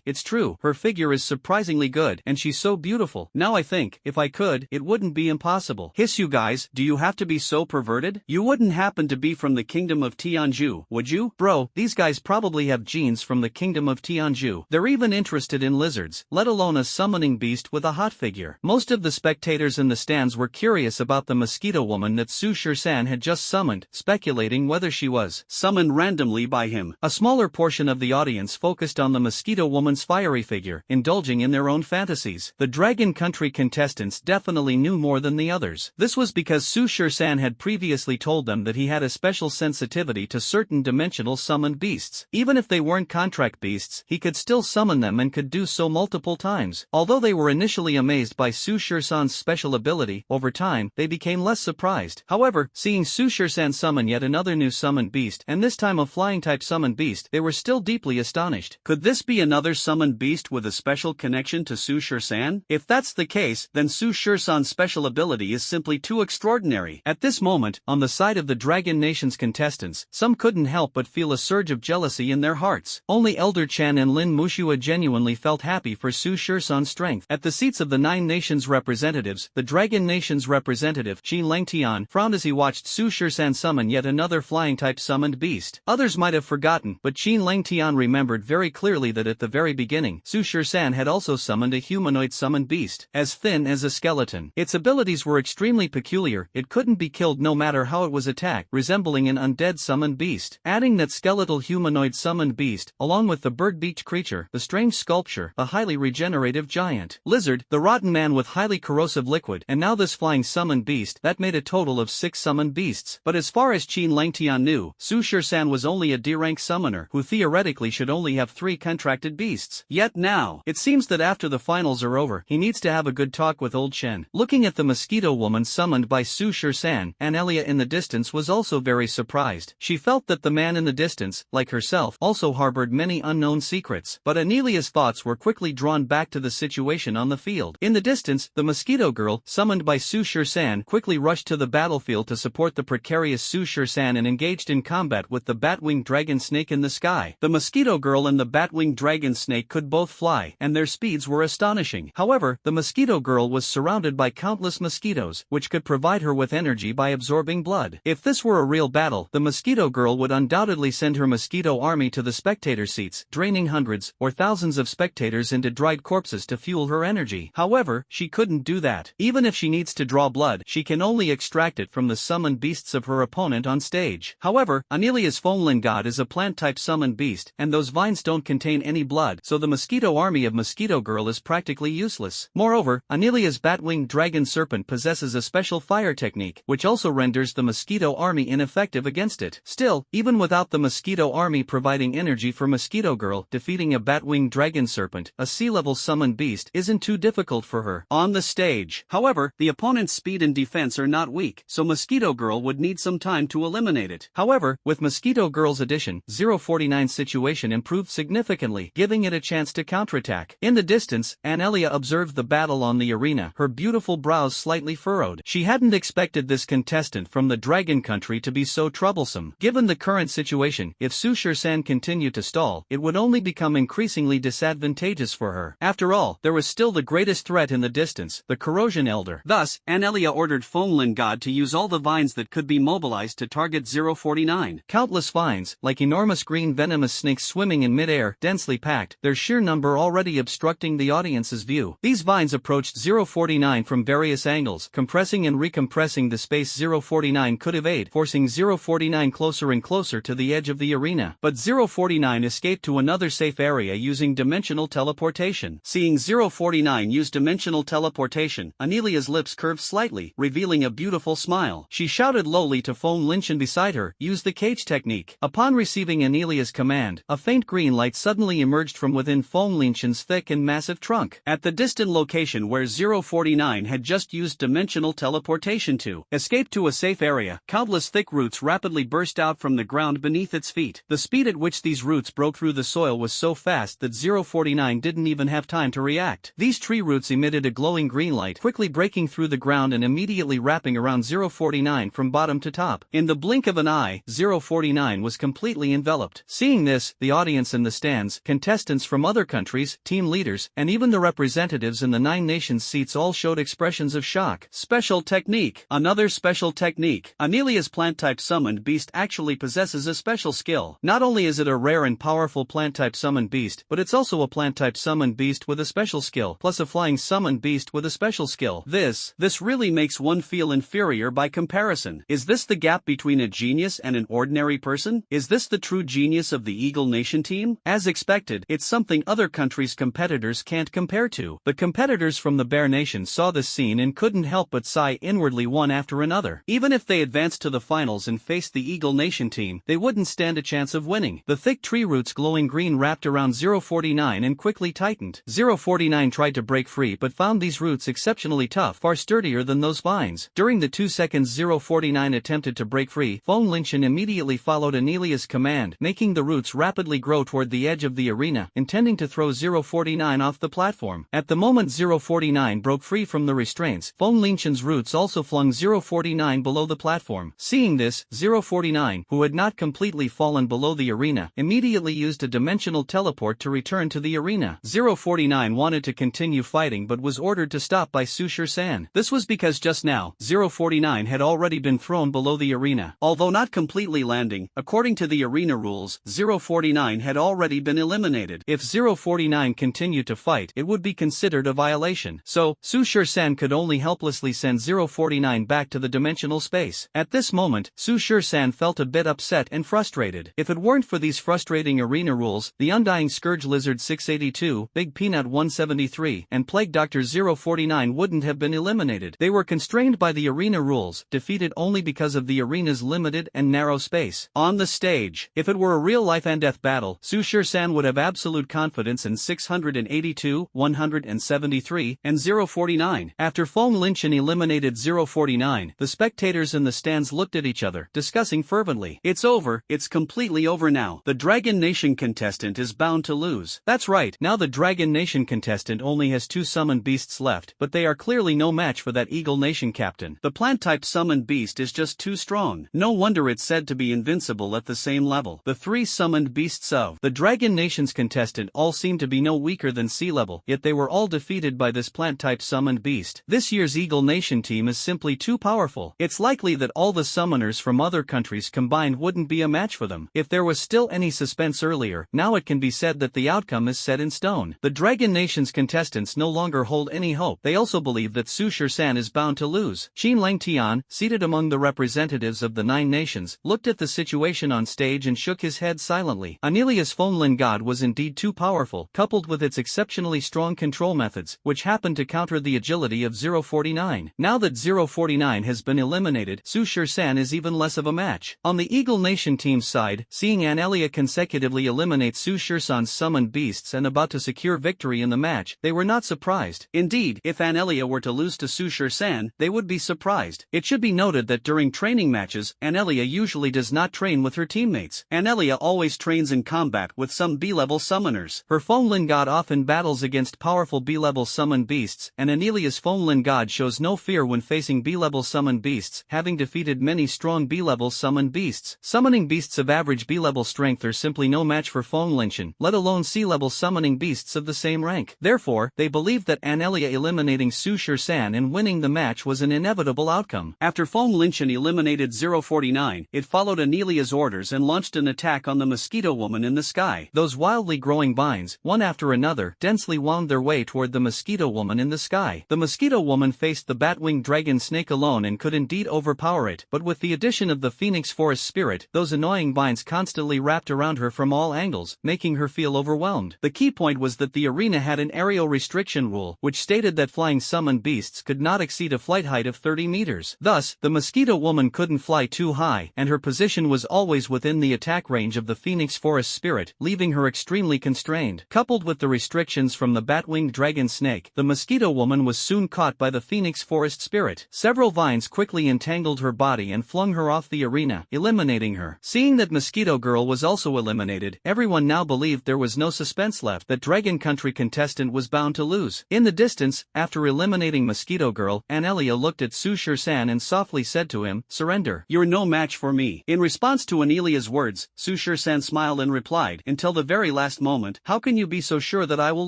it's true, her figure is surprisingly good, and she's so beautiful. Now I think, if I could, it wouldn't be impossible. Hiss you guys, do you have to be so perverted? You wouldn't happen to be from the kingdom of Tianju, would you? Bro, these guys probably have genes from the kingdom of Tianju. They're even interested in lizards, let alone a summoning beast with a hot figure. Most of the spectators in the stands were curious about the mosquito woman that Su Shursan had just summoned, speculating whether she was summoned randomly by him. A smaller portion of the audience focused on the mosquito woman's fiery figure, indulging in their own fantasies. The Dragon Country contestants definitely knew more than the others. This was because Su Shursan had previously told them that he had a special sensitivity to certain dimensional summoned beasts. Even if they weren't contract beasts, he could still summon them and could do so multiple times. Although they were initially amazed by Su Shursan's special ability, over time, they became less surprised. However, seeing Su Shursan summon yet another new summoned beast, and this time a flying-type summoned beast, they were still deeply astonished. Could this be another summoned beast with a special connection to Su Shursan? If that's the case, then Su Shursan's special ability is simply too extraordinary. At this moment, on the side of the Dragon Nation's contestants, some couldn't help but feel a surge of jealousy in their hearts. Only Elder Chan and Lin Mushua genuinely felt happy for Su Shursan's strength. At the seats of the 9 nations representatives, the Dragon Nation's representative, Qin Lengtian, frowned as he watched Su Shursan summon yet another flying-type summoned beast. Others might have forgotten, but Qin Lengtian remembered very clearly that at the very beginning, Su Shursan had also summoned a humanoid summoned beast, as thin as a skeleton. Its abilities were extremely peculiar, it couldn't be killed no matter how it was attacked, resembling an undead summoned beast. Adding that skeletal humanoid summoned beast, along with the bird-beaked creature, the strange sculpture, a highly regenerative giant lizard, the rotten man with highly corrosive liquid, and now this flying summoned beast, that made a total of 6 summoned beasts. But as far as Qin Lengtian knew, Su Shursan was only a D-rank summoner, who theoretically should only have 3 contracted beasts. Yet now, it seems that after the finals are over, he needs to have a good talk with old Shen. Looking at the mosquito woman summoned by Su Shursan, Anelia in the distance was also very surprised. She felt that the man in the distance, like herself, also harbored many unknown secrets. But Anelia's thoughts were quickly drawn back to the situation on the field. In the distance, the mosquito girl, summoned by Su Shursan, quickly rushed to the battlefield to support the precarious Su Shursan and engaged in combat with the bat-winged dragon snake in the sky. The mosquito girl and the bat-winged dragon snake could both fly, and their speeds were astonishing. However, the mosquito girl was surrounded by countless mosquitoes, which could provide her with energy by absorbing blood. If this were a real battle, the mosquito girl would undoubtedly send her mosquito army to the spectator seats, draining hundreds, or or thousands of spectators into dried corpses to fuel her energy. However, she couldn't do that. Even if she needs to draw blood, she can only extract it from the summoned beasts of her opponent on stage. However, Anelia's Phone God is a plant-type summoned beast, and those vines don't contain any blood, so the mosquito army of Mosquito Girl is practically useless. Moreover, Anelia's bat-winged dragon serpent possesses a special fire technique, which also renders the mosquito army ineffective against it. Still, even without the mosquito army providing energy for Mosquito Girl, defeating a bat-winged dragon serpent, a sea-level summoned beast, isn't too difficult for her. On the stage, however, the opponent's speed and defense are not weak, so Mosquito Girl would need some time to eliminate it. However, with Mosquito Girl's addition, 049's situation improved significantly, giving it a chance to counterattack. In the distance, Anelia observed the battle on the arena, her beautiful brows slightly furrowed. She hadn't expected this contestant from the Dragon Country to be so troublesome. Given the current situation, if Su-San continued to stall, it would only become increasingly disadvantageous for her. After all, there was still the greatest threat in the distance, the Corrosion Elder. Thus, Anelia ordered Phone God to use all the vines that could be mobilized to target 049. Countless vines, like enormous green venomous snakes swimming in midair, densely packed, their sheer number already obstructing the audience's view. These vines approached 049 from various angles, compressing and recompressing the space 049 could evade, forcing 049 closer and closer to the edge of the arena. But 049 escaped to another safe area using dimensional teleportation. Seeing 049 use dimensional teleportation, Anelia's lips curved slightly, revealing a beautiful smile. She shouted lowly to Phone Linchin beside her, "Use the cage technique." Upon receiving Anelia's command, a faint green light suddenly emerged from within Phone Linchin's thick and massive trunk. At the distant location where 049 had just used dimensional teleportation to escape to a safe area, countless thick roots rapidly burst out from the ground beneath its feet. The speed at which these roots broke through the soil was so fast that 049 didn't even have time to react. These tree roots emitted a glowing green light, quickly breaking through the ground and immediately wrapping around 049 from bottom to top. In the blink of an eye, 049 was completely enveloped. Seeing this, the audience in the stands, contestants from other countries, team leaders, and even the representatives in the 9 nations seats all showed expressions of shock. Special technique. Another special technique. Anelia's plant-type summoned beast actually possesses a special skill. Not only is it a rare and powerful plant-type summoned beast, but it's also a plant-type summoned beast with a special skill, plus a flying summoned beast with a special skill. This really makes one feel inferior by comparison. Is this the gap between a genius and an ordinary person? Is this the true genius of the Eagle Nation team? As expected, it's something other countries' competitors can't compare to. The competitors from the Bear Nation saw this scene and couldn't help but sigh inwardly one after another. Even if they advanced to the finals and faced the Eagle Nation team, they wouldn't stand a chance of winning. The thick tree roots glowing green wrapped around 049 and quickly tightened. 049 tried to break free but found these roots exceptionally tough, far sturdier than those vines. During the 2 seconds 049 attempted to break free, Phone Linchin immediately followed Anelia's command, making the roots rapidly grow toward the edge of the arena, intending to throw 049 off the platform. At the moment 049 broke free from the restraints, Phone Linchin's roots also flung 049 below the platform. Seeing this, 049, who had not completely fallen below the arena, immediately used a dimensional teleport to return to the arena. 049 wanted to continue fighting but was ordered to stop by Su-San. This was because just now, 049 had already been thrown below the arena. Although not completely landing, according to the arena rules, 049 had already been eliminated. If 049 continued to fight, it would be considered a violation. So, Su-San could only helplessly send 049 back to the dimensional space. At this moment, Su-San felt a bit upset and frustrated. If it weren't for these frustrating arena rules, the Undying Scourge Lizard 682, Big Peanut 173, and Plague Doctor 049 wouldn't have been eliminated. They were constrained by the arena rules, defeated only because of the arena's limited and narrow space. On the stage, if it were a real life and death battle, Su-San would have absolute confidence in 682, 173, and 049. After Phone Linchin eliminated 049, the spectators in the stands looked at each other, discussing fervently. It's over, it's completely over now. The Dragon Nation contestant is bound to lose. That's right, now the Dragon Nation contestant only has 2 summoned beasts left, but they are clearly no match for that Eagle Nation captain. The plant-type summoned beast is just too strong. No wonder it's said to be invincible at the same level. The 3 summoned beasts of the Dragon Nation's contestant all seem to be no weaker than sea level, yet they were all defeated by this plant-type summoned beast. This year's Eagle Nation team is simply too powerful. It's likely that all the summoners from other countries combined wouldn't be a match for them. If there was still any suspense earlier, now it can be said said that the outcome is set in stone. The Dragon Nation's contestants no longer hold any hope. They also believe that Su Shur-san is bound to lose. Qin Lang Tian, seated among the representatives of the 9 nations, looked at the situation on stage and shook his head silently. Anelia's Fonlin God was indeed too powerful, coupled with its exceptionally strong control methods, which happened to counter the agility of 049. Now that 049 has been eliminated, Su Shur-san is even less of a match. On the Eagle Nation team's side, seeing Anelia consecutively eliminate Su Shur-san's summoned beasts and about to secure victory in the match, they were not surprised. Indeed, if Anelia were to lose to Su Shur-san, they would be surprised. It should be noted that during training matches, Anelia usually does not train with her teammates. Anelia always trains in combat with some B-level summoners. Her Fonlin God often battles against powerful B-level summoned beasts, and Anelia's Fonlin God shows no fear when facing B-level summoned beasts, having defeated many strong B-level summoned beasts. Summoning beasts of average B-level strength are simply no match for Fonlinshin, let alone C-level summoning beasts of the same rank. Therefore, they believed that Anelia eliminating Su Shur-san and winning the match was an inevitable outcome. After Fonlinshin eliminated 049, it followed Anelia's orders and launched an attack on the Mosquito Woman in the sky. Those wildly growing vines, one after another, densely wound their way toward the Mosquito Woman in the sky. The Mosquito Woman faced the Batwing Dragon Snake alone and could indeed overpower it, but with the addition of the Phoenix Forest Spirit, those annoying vines constantly wrapped around her from all angles, making her feel overwhelmed. The key point was that the arena had an aerial restriction rule, which stated that flying summoned beasts could not exceed a flight height of 30 meters. Thus, the Mosquito Woman couldn't fly too high, and her position was always within the attack range of the Phoenix Forest Spirit, leaving her extremely constrained. Coupled with the restrictions from the Batwinged Dragon Snake, the Mosquito Woman was soon caught by the Phoenix Forest Spirit. Several vines quickly entangled her body and flung her off the arena, eliminating her. Seeing that Mosquito Girl was also eliminated, everyone now believed there was no suspense left, that Dragon Country contestant was bound to lose. In the distance, after eliminating Mosquito Girl, Anelia looked at Su Shur-san and softly said to him, "Surrender. You're no match for me." In response to Anelia's words, Su Shur-san smiled and replied, "Until the very last moment, how can you be so sure that I will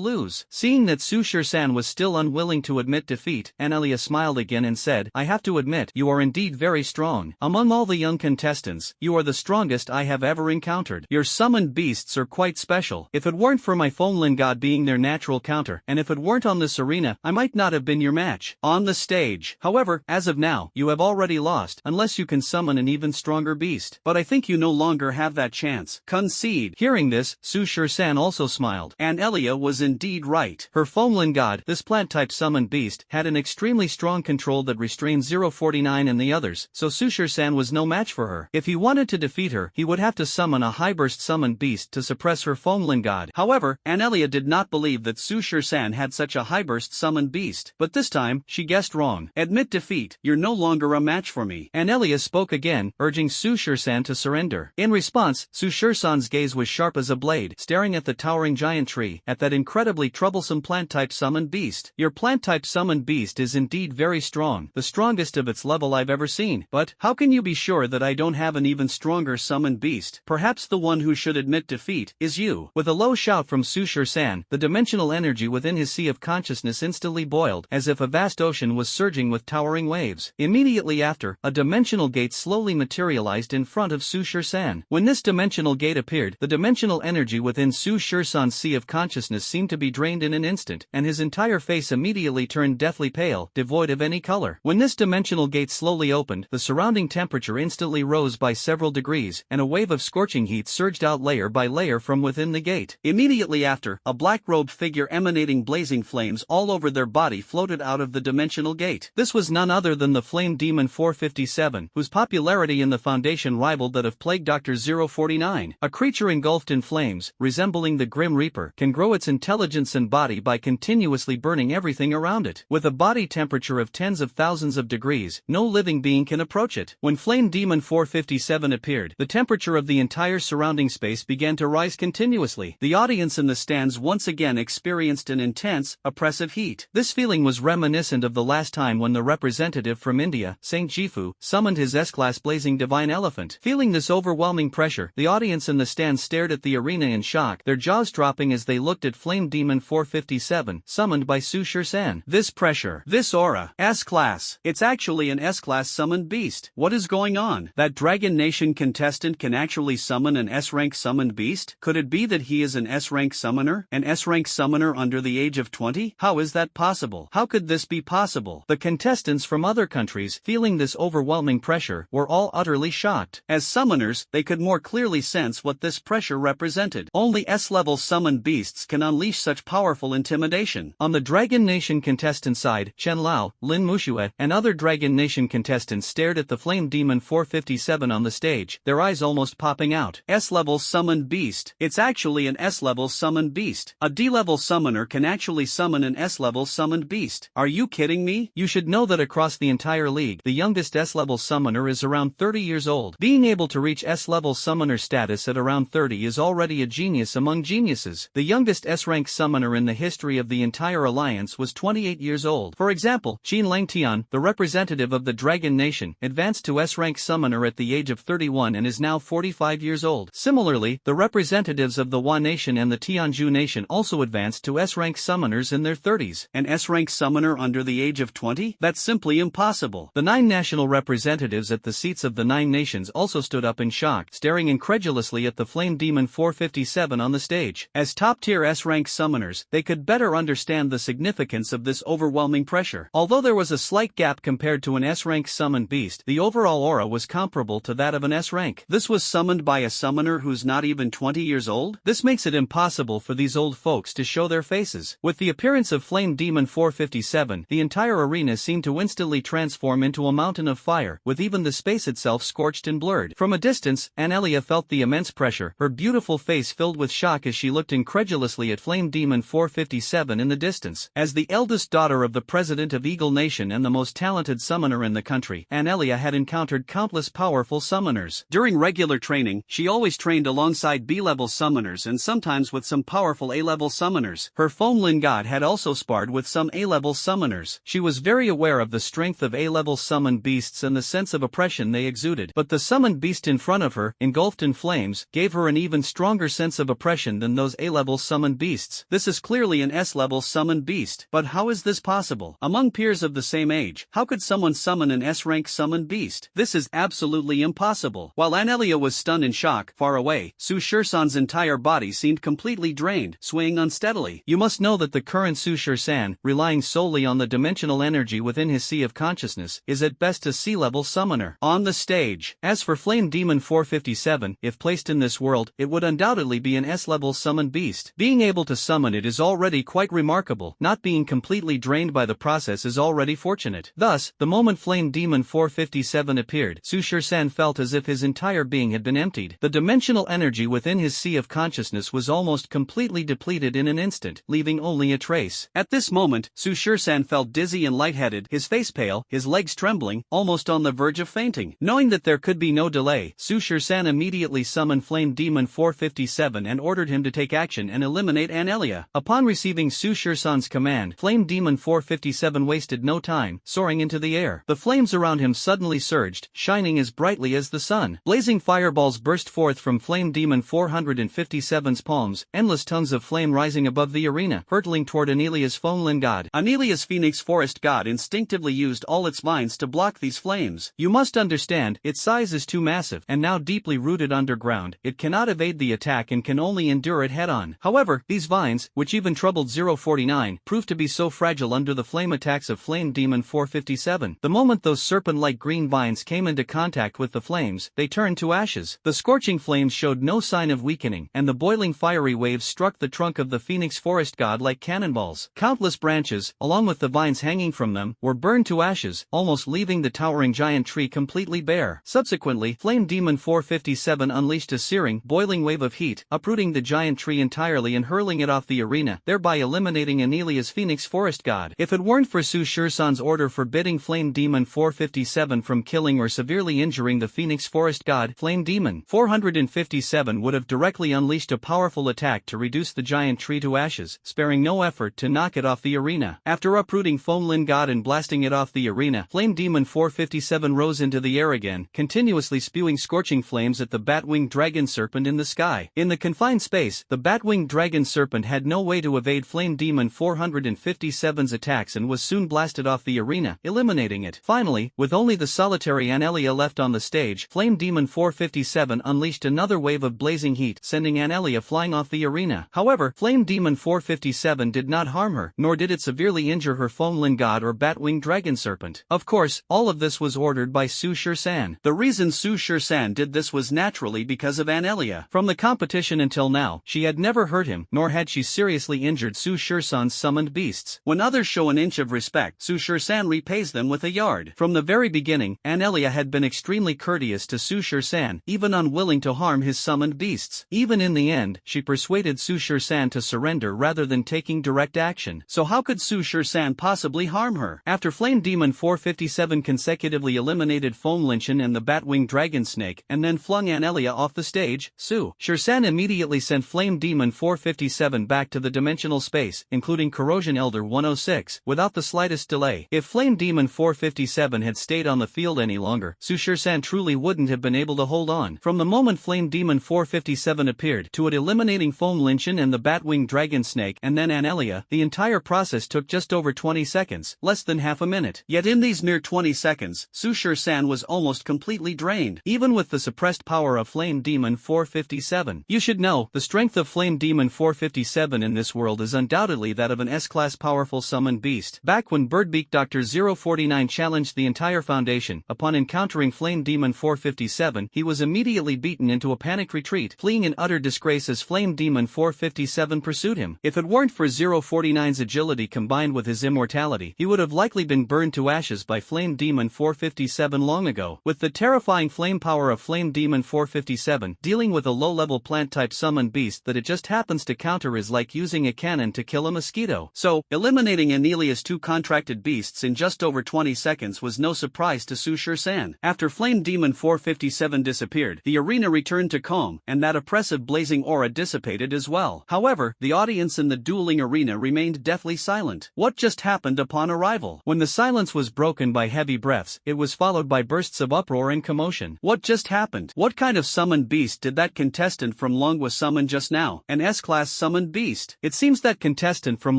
lose?" Seeing that Su Shur-san was still unwilling to admit defeat, Anelia smiled again and said, "I have to admit, you are indeed very strong. Among all the young contestants, you are the strongest I have ever encountered. Your summoned beasts are quite special. If it weren't for my Fonlin God being their natural counter, and if it weren't on this arena, I might not have been your match on the stage. However, as of now, you have already lost, unless you can summon an even stronger beast. But I think you no longer have that chance. Concede." Hearing this, Su Shur-san also smiled. Anelia was indeed right. Her Fonlin God, this plant-type summoned beast, had an extremely strong control that restrained 049 and the others, so Su Shur-san was no match for her. If he wanted to defeat her, he would have to summon a high-burst summoned beast to suppress her Fonlin God. However, Anelia did not believe that Su Shur-san had such a high-burst summoned beast. But this time, she guessed wrong. "Admit defeat. You're no longer a match for me." Anelia spoke again, urging Su Shur-san to surrender. In response, Su Shur-san's gaze was sharp as a blade, staring at the towering giant tree, at that incredibly troublesome plant-type summoned beast. "Your plant-type summoned beast is indeed very strong, the strongest of its level I've ever seen. But, how can you be sure that I don't have an even stronger summoned beast? Perhaps the one who should admit defeat is you." With a low shout from Su Shur-san, the dimensional energy within his sea of consciousness instantly boiled, as if a vast ocean was surging with towering waves. Immediately after, a dimensional gate slowly materialized in front of Su Shur-san. When this dimensional gate appeared, the dimensional energy within Su Shur-san's sea of consciousness seemed to be drained in an instant, and his entire face immediately turned deathly pale, devoid of any color. When this dimensional gate slowly opened, the surrounding temperature instantly rose by several degrees, and a wave of scorching heat surged out layer by layer from within the gate. Immediately after, a black-robed figure emanating blazing flames all over their body floated out of the dimensional gate. This was none other than the Flame Demon 457, whose popularity in the Foundation rivaled that of Plague Doctor 049. A creature engulfed in flames, resembling the Grim Reaper, can grow its intelligence and body by continuously burning everything around it. With a body temperature of tens of thousands of degrees, no living being can approach it. When Flame Demon 457 appeared, the temperature of the entire surrounding space began to rise continuously. The audience in the stands once again experienced an intense, oppressive heat. This feeling was reminiscent of the last time when the representative from India, Saint Jifu, summoned his S-class blazing divine elephant. Feeling this overwhelming pressure, the audience in the stands stared at the arena in shock, their jaws dropping as they looked at Flame Demon 457, summoned by Su Shur-san. This pressure, this aura, S-class. It's actually an S-class summoned beast. What is going on? That Dragon Nation contestant can actually summon an S-rank summoned beast? Could it be that he is an S-rank summoner? An S-rank summoner under the age of 20? How is that possible? How could this be possible? The contestants from other countries, feeling this overwhelming pressure, were all utterly shocked. As summoners, they could more clearly sense what this pressure represented. Only S-level summoned beasts can unleash such powerful intimidation. On the Dragon Nation contestant side, Chen Lao, Lin Muxue, and other Dragon Nation contestants stared at the Flame Demon 457 on the stage, their eyes almost popping out. S-level summoned beast. It's actually an S-level summoned beast. A D-level summoner can actually summon an S-level summoned beast. Are you kidding me? You should know that across the entire league, the youngest S-level summoner is around 30 years old. Being able to reach S-level summoner status at around 30 is already a genius among geniuses. The youngest S-rank summoner in the history of the entire alliance was 28 years old. For example, Qin Langtian, the representative of the Dragon Nation, advanced to S-rank summoner at the age of 31 and is now 45 years old. Similarly, the representatives of the Hua Nation and the Tianzhu Nation also advanced to S-rank summoners in their 30s. An S-rank summoner under the age of 20? That's simply impossible. The 9 national representatives at the seats of the 9 nations also stood up in shock, staring incredulously at the Flame Demon 457 on the stage. As top-tier S-rank summoners, they could better understand the significance of this overwhelming pressure. Although there was a slight gap compared to an S-rank summoned beast, the overall aura was comparable to that of an S-rank. This was summoned by a summoner who's not even 20 years old? This makes it impossible for these old folks to show their faces. With the appearance of Flame Demon 457, the entire arena seemed to instantly transform into a mountain of fire, with even the space itself scorched and blurred. From a distance, Anelia felt the immense pressure, her beautiful face filled with shock as she looked incredulously at Flame Demon 457 in the distance. As the eldest daughter of the president of Eagle Nation and the most talented summoner in the country, Anelia had encountered countless powerful summoners. During regular training, she always trained alongside B-level summoners and sometimes with some powerful A-level summoners. Her Foam Lin God had also sparred with some A-level summoners. She was very aware of the strength of A-level summoned beasts and the sense of oppression they exuded. But the summoned beast in front of her, engulfed in flames, gave her an even stronger sense of oppression than those A-level summoned beasts. This is clearly an S-level summoned beast. But how is this possible? Among peers of the same age, how could someone summon an S-rank summoned beast? This is absolutely impossible. While Anelia was stunned in shock, far away, Su Shursan's entire body seemed completely drained, swaying unsteadily. You must know that the current Su Shursan, relying solely on the dimensional energy within his sea of consciousness, is at best a sea-level summoner. On the stage. As for Flame Demon 457, if placed in this world, it would undoubtedly be an S-level summoned beast. Being able to summon it is already quite remarkable. Not being completely drained by the process is already fortunate. Thus, the moment Flame Demon 457 appeared, Su Shursan felt as if his entire being had been emptied. The dimensional energy within his sea of consciousness was almost completely depleted in an instant, leaving only a trace. At this moment, Su Shursan felt dizzy and lightheaded, his face pale, his legs trembling, almost on the verge of fainting. Knowing that there could be no delay, Su Shursan immediately summoned Flame Demon 457 and ordered him to take action and eliminate Anelia. Upon receiving Su Shursan's command, Flame Demon 457 wasted no time, soaring into the air. The flames around him suddenly surged, shining as brightly as the sun. Blazing fireballs burst forth from Flame Demon 457's palms, endless tongues of flame rising above the arena, hurtling toward Anelia's Foam Lin God. Anelia's Phoenix Forest God instinctively used all its vines to block these flames. You must understand, its size is too massive, and now deeply rooted underground, it cannot evade the attack and can only endure it head-on. However, these vines, which even troubled 049, proved to be so fragile under the flame attacks of Flame Demon 457. The moment those serpent-like green vines came into contact with the flames, they turned to ashes. The scorching flames showed no sign of weakening, and the boiling fiery waves struck the trunk of the Phoenix Forest God like cannonballs. Countless branches, along with the vines hanging from them, were burned to ashes, almost leaving the towering giant tree completely bare. Subsequently, Flame Demon 457 unleashed a searing, boiling wave of heat, uprooting the giant tree entirely and hurling it off the arena, thereby eliminating Anelia's Phoenix Forest God. If it weren't for Su Shursan's order forbidding Flame Demon 457 from killing or severely injuring the Phoenix Forest God, Flame Demon 457 would have directly unleashed a powerful attack to reduce the giant tree to ashes, sparing no effort to knock it off the arena. After uprooting Foam Lin God and blasting it off the arena, Flame Demon 457 rose into the air again, continuously spewing scorching flames at the bat-winged dragon serpent in the sky. In the confined space, the bat-winged dragon serpent had no way to evade Flame Demon 457's attacks and was soon blasted off the arena, eliminating it. Finally, with only the solitary Anelia left on the stage, Flame Demon 457 unleashed another wave of blazing heat, sending Anelia flying off the arena. However, Flame Demon 457 did not harm her, nor did it severely injure her Foamlin God or Batwing Dragon Serpent. Of course, all of this was ordered by Su Shur-san. The reason Su Shur-san did this was naturally because of Anelia. From the competition until now, she had never hurt him, nor had she seriously injured Su Shur-san's summoned beasts. When others show an inch of respect, Su Shur-san repays them with a yard. From the very beginning, Anelia had been extremely courteous to Su Shur-san, even unwilling to harm his summoned beasts. Even in the end, she persuaded Su Shur-san to surrender rather than taking direct action. So how could Su Shur-san possibly harm her? After Flame Demon 457 consecutively eliminated Foam Lynchen and the Batwing Dragon Snake and then flung Anelia off the stage, Su Shur-san immediately sent Flame Demon 457 back to the dimensional space, including Corrosion Elder 106, without the slightest delay. If Flame Demon 457 had stayed on the field any longer, Su Shur-san truly wouldn't have been able to hold on. From the moment Flame Demon 457 appeared to it eliminating Foam Lynchen and the Batwing Dragon Snake and then Anelia, the entire process took just over 20 seconds, less than half a minute. Yet in these mere 20 seconds, Su Shur-san was almost completely drained, even with the suppressed power of Flame Demon 457. You should know, the strength of Flame Demon 457 in this world is undoubtedly that of an S-class powerful summoned beast. Back when Birdbeak Dr. 049 challenged the entire Foundation, upon encountering Flame Demon 457, he was immediately beaten into a panic retreat, fleeing in utter disgrace as Flame Demon 457 pursued him. If it weren't for 049's agility combined with his immortality, he would have likely been burned to ashes by Flame Demon 457 long ago. With the terrifying flame power of Flame Demon 457, dealing with a low-level plant-type summoned beast that it just happens to counter is like using a cannon to kill a mosquito. So, eliminating Anelia's two contracted beasts in just over 20 seconds was no surprise to Su Shur-san. After Flame Demon 457 disappeared, the arena returned to calm, and that oppressive blazing aura dissipated as well. However, the audience in the dueling arena remained deathly silent. What just happened upon arrival? When the silence was broken by heavy breaths, it was followed by bursts of uproar and commotion. What just happened? What kind of summoned beast did that contestant from Longwa summon just now? An S-class summoned beast. It seems that contestant from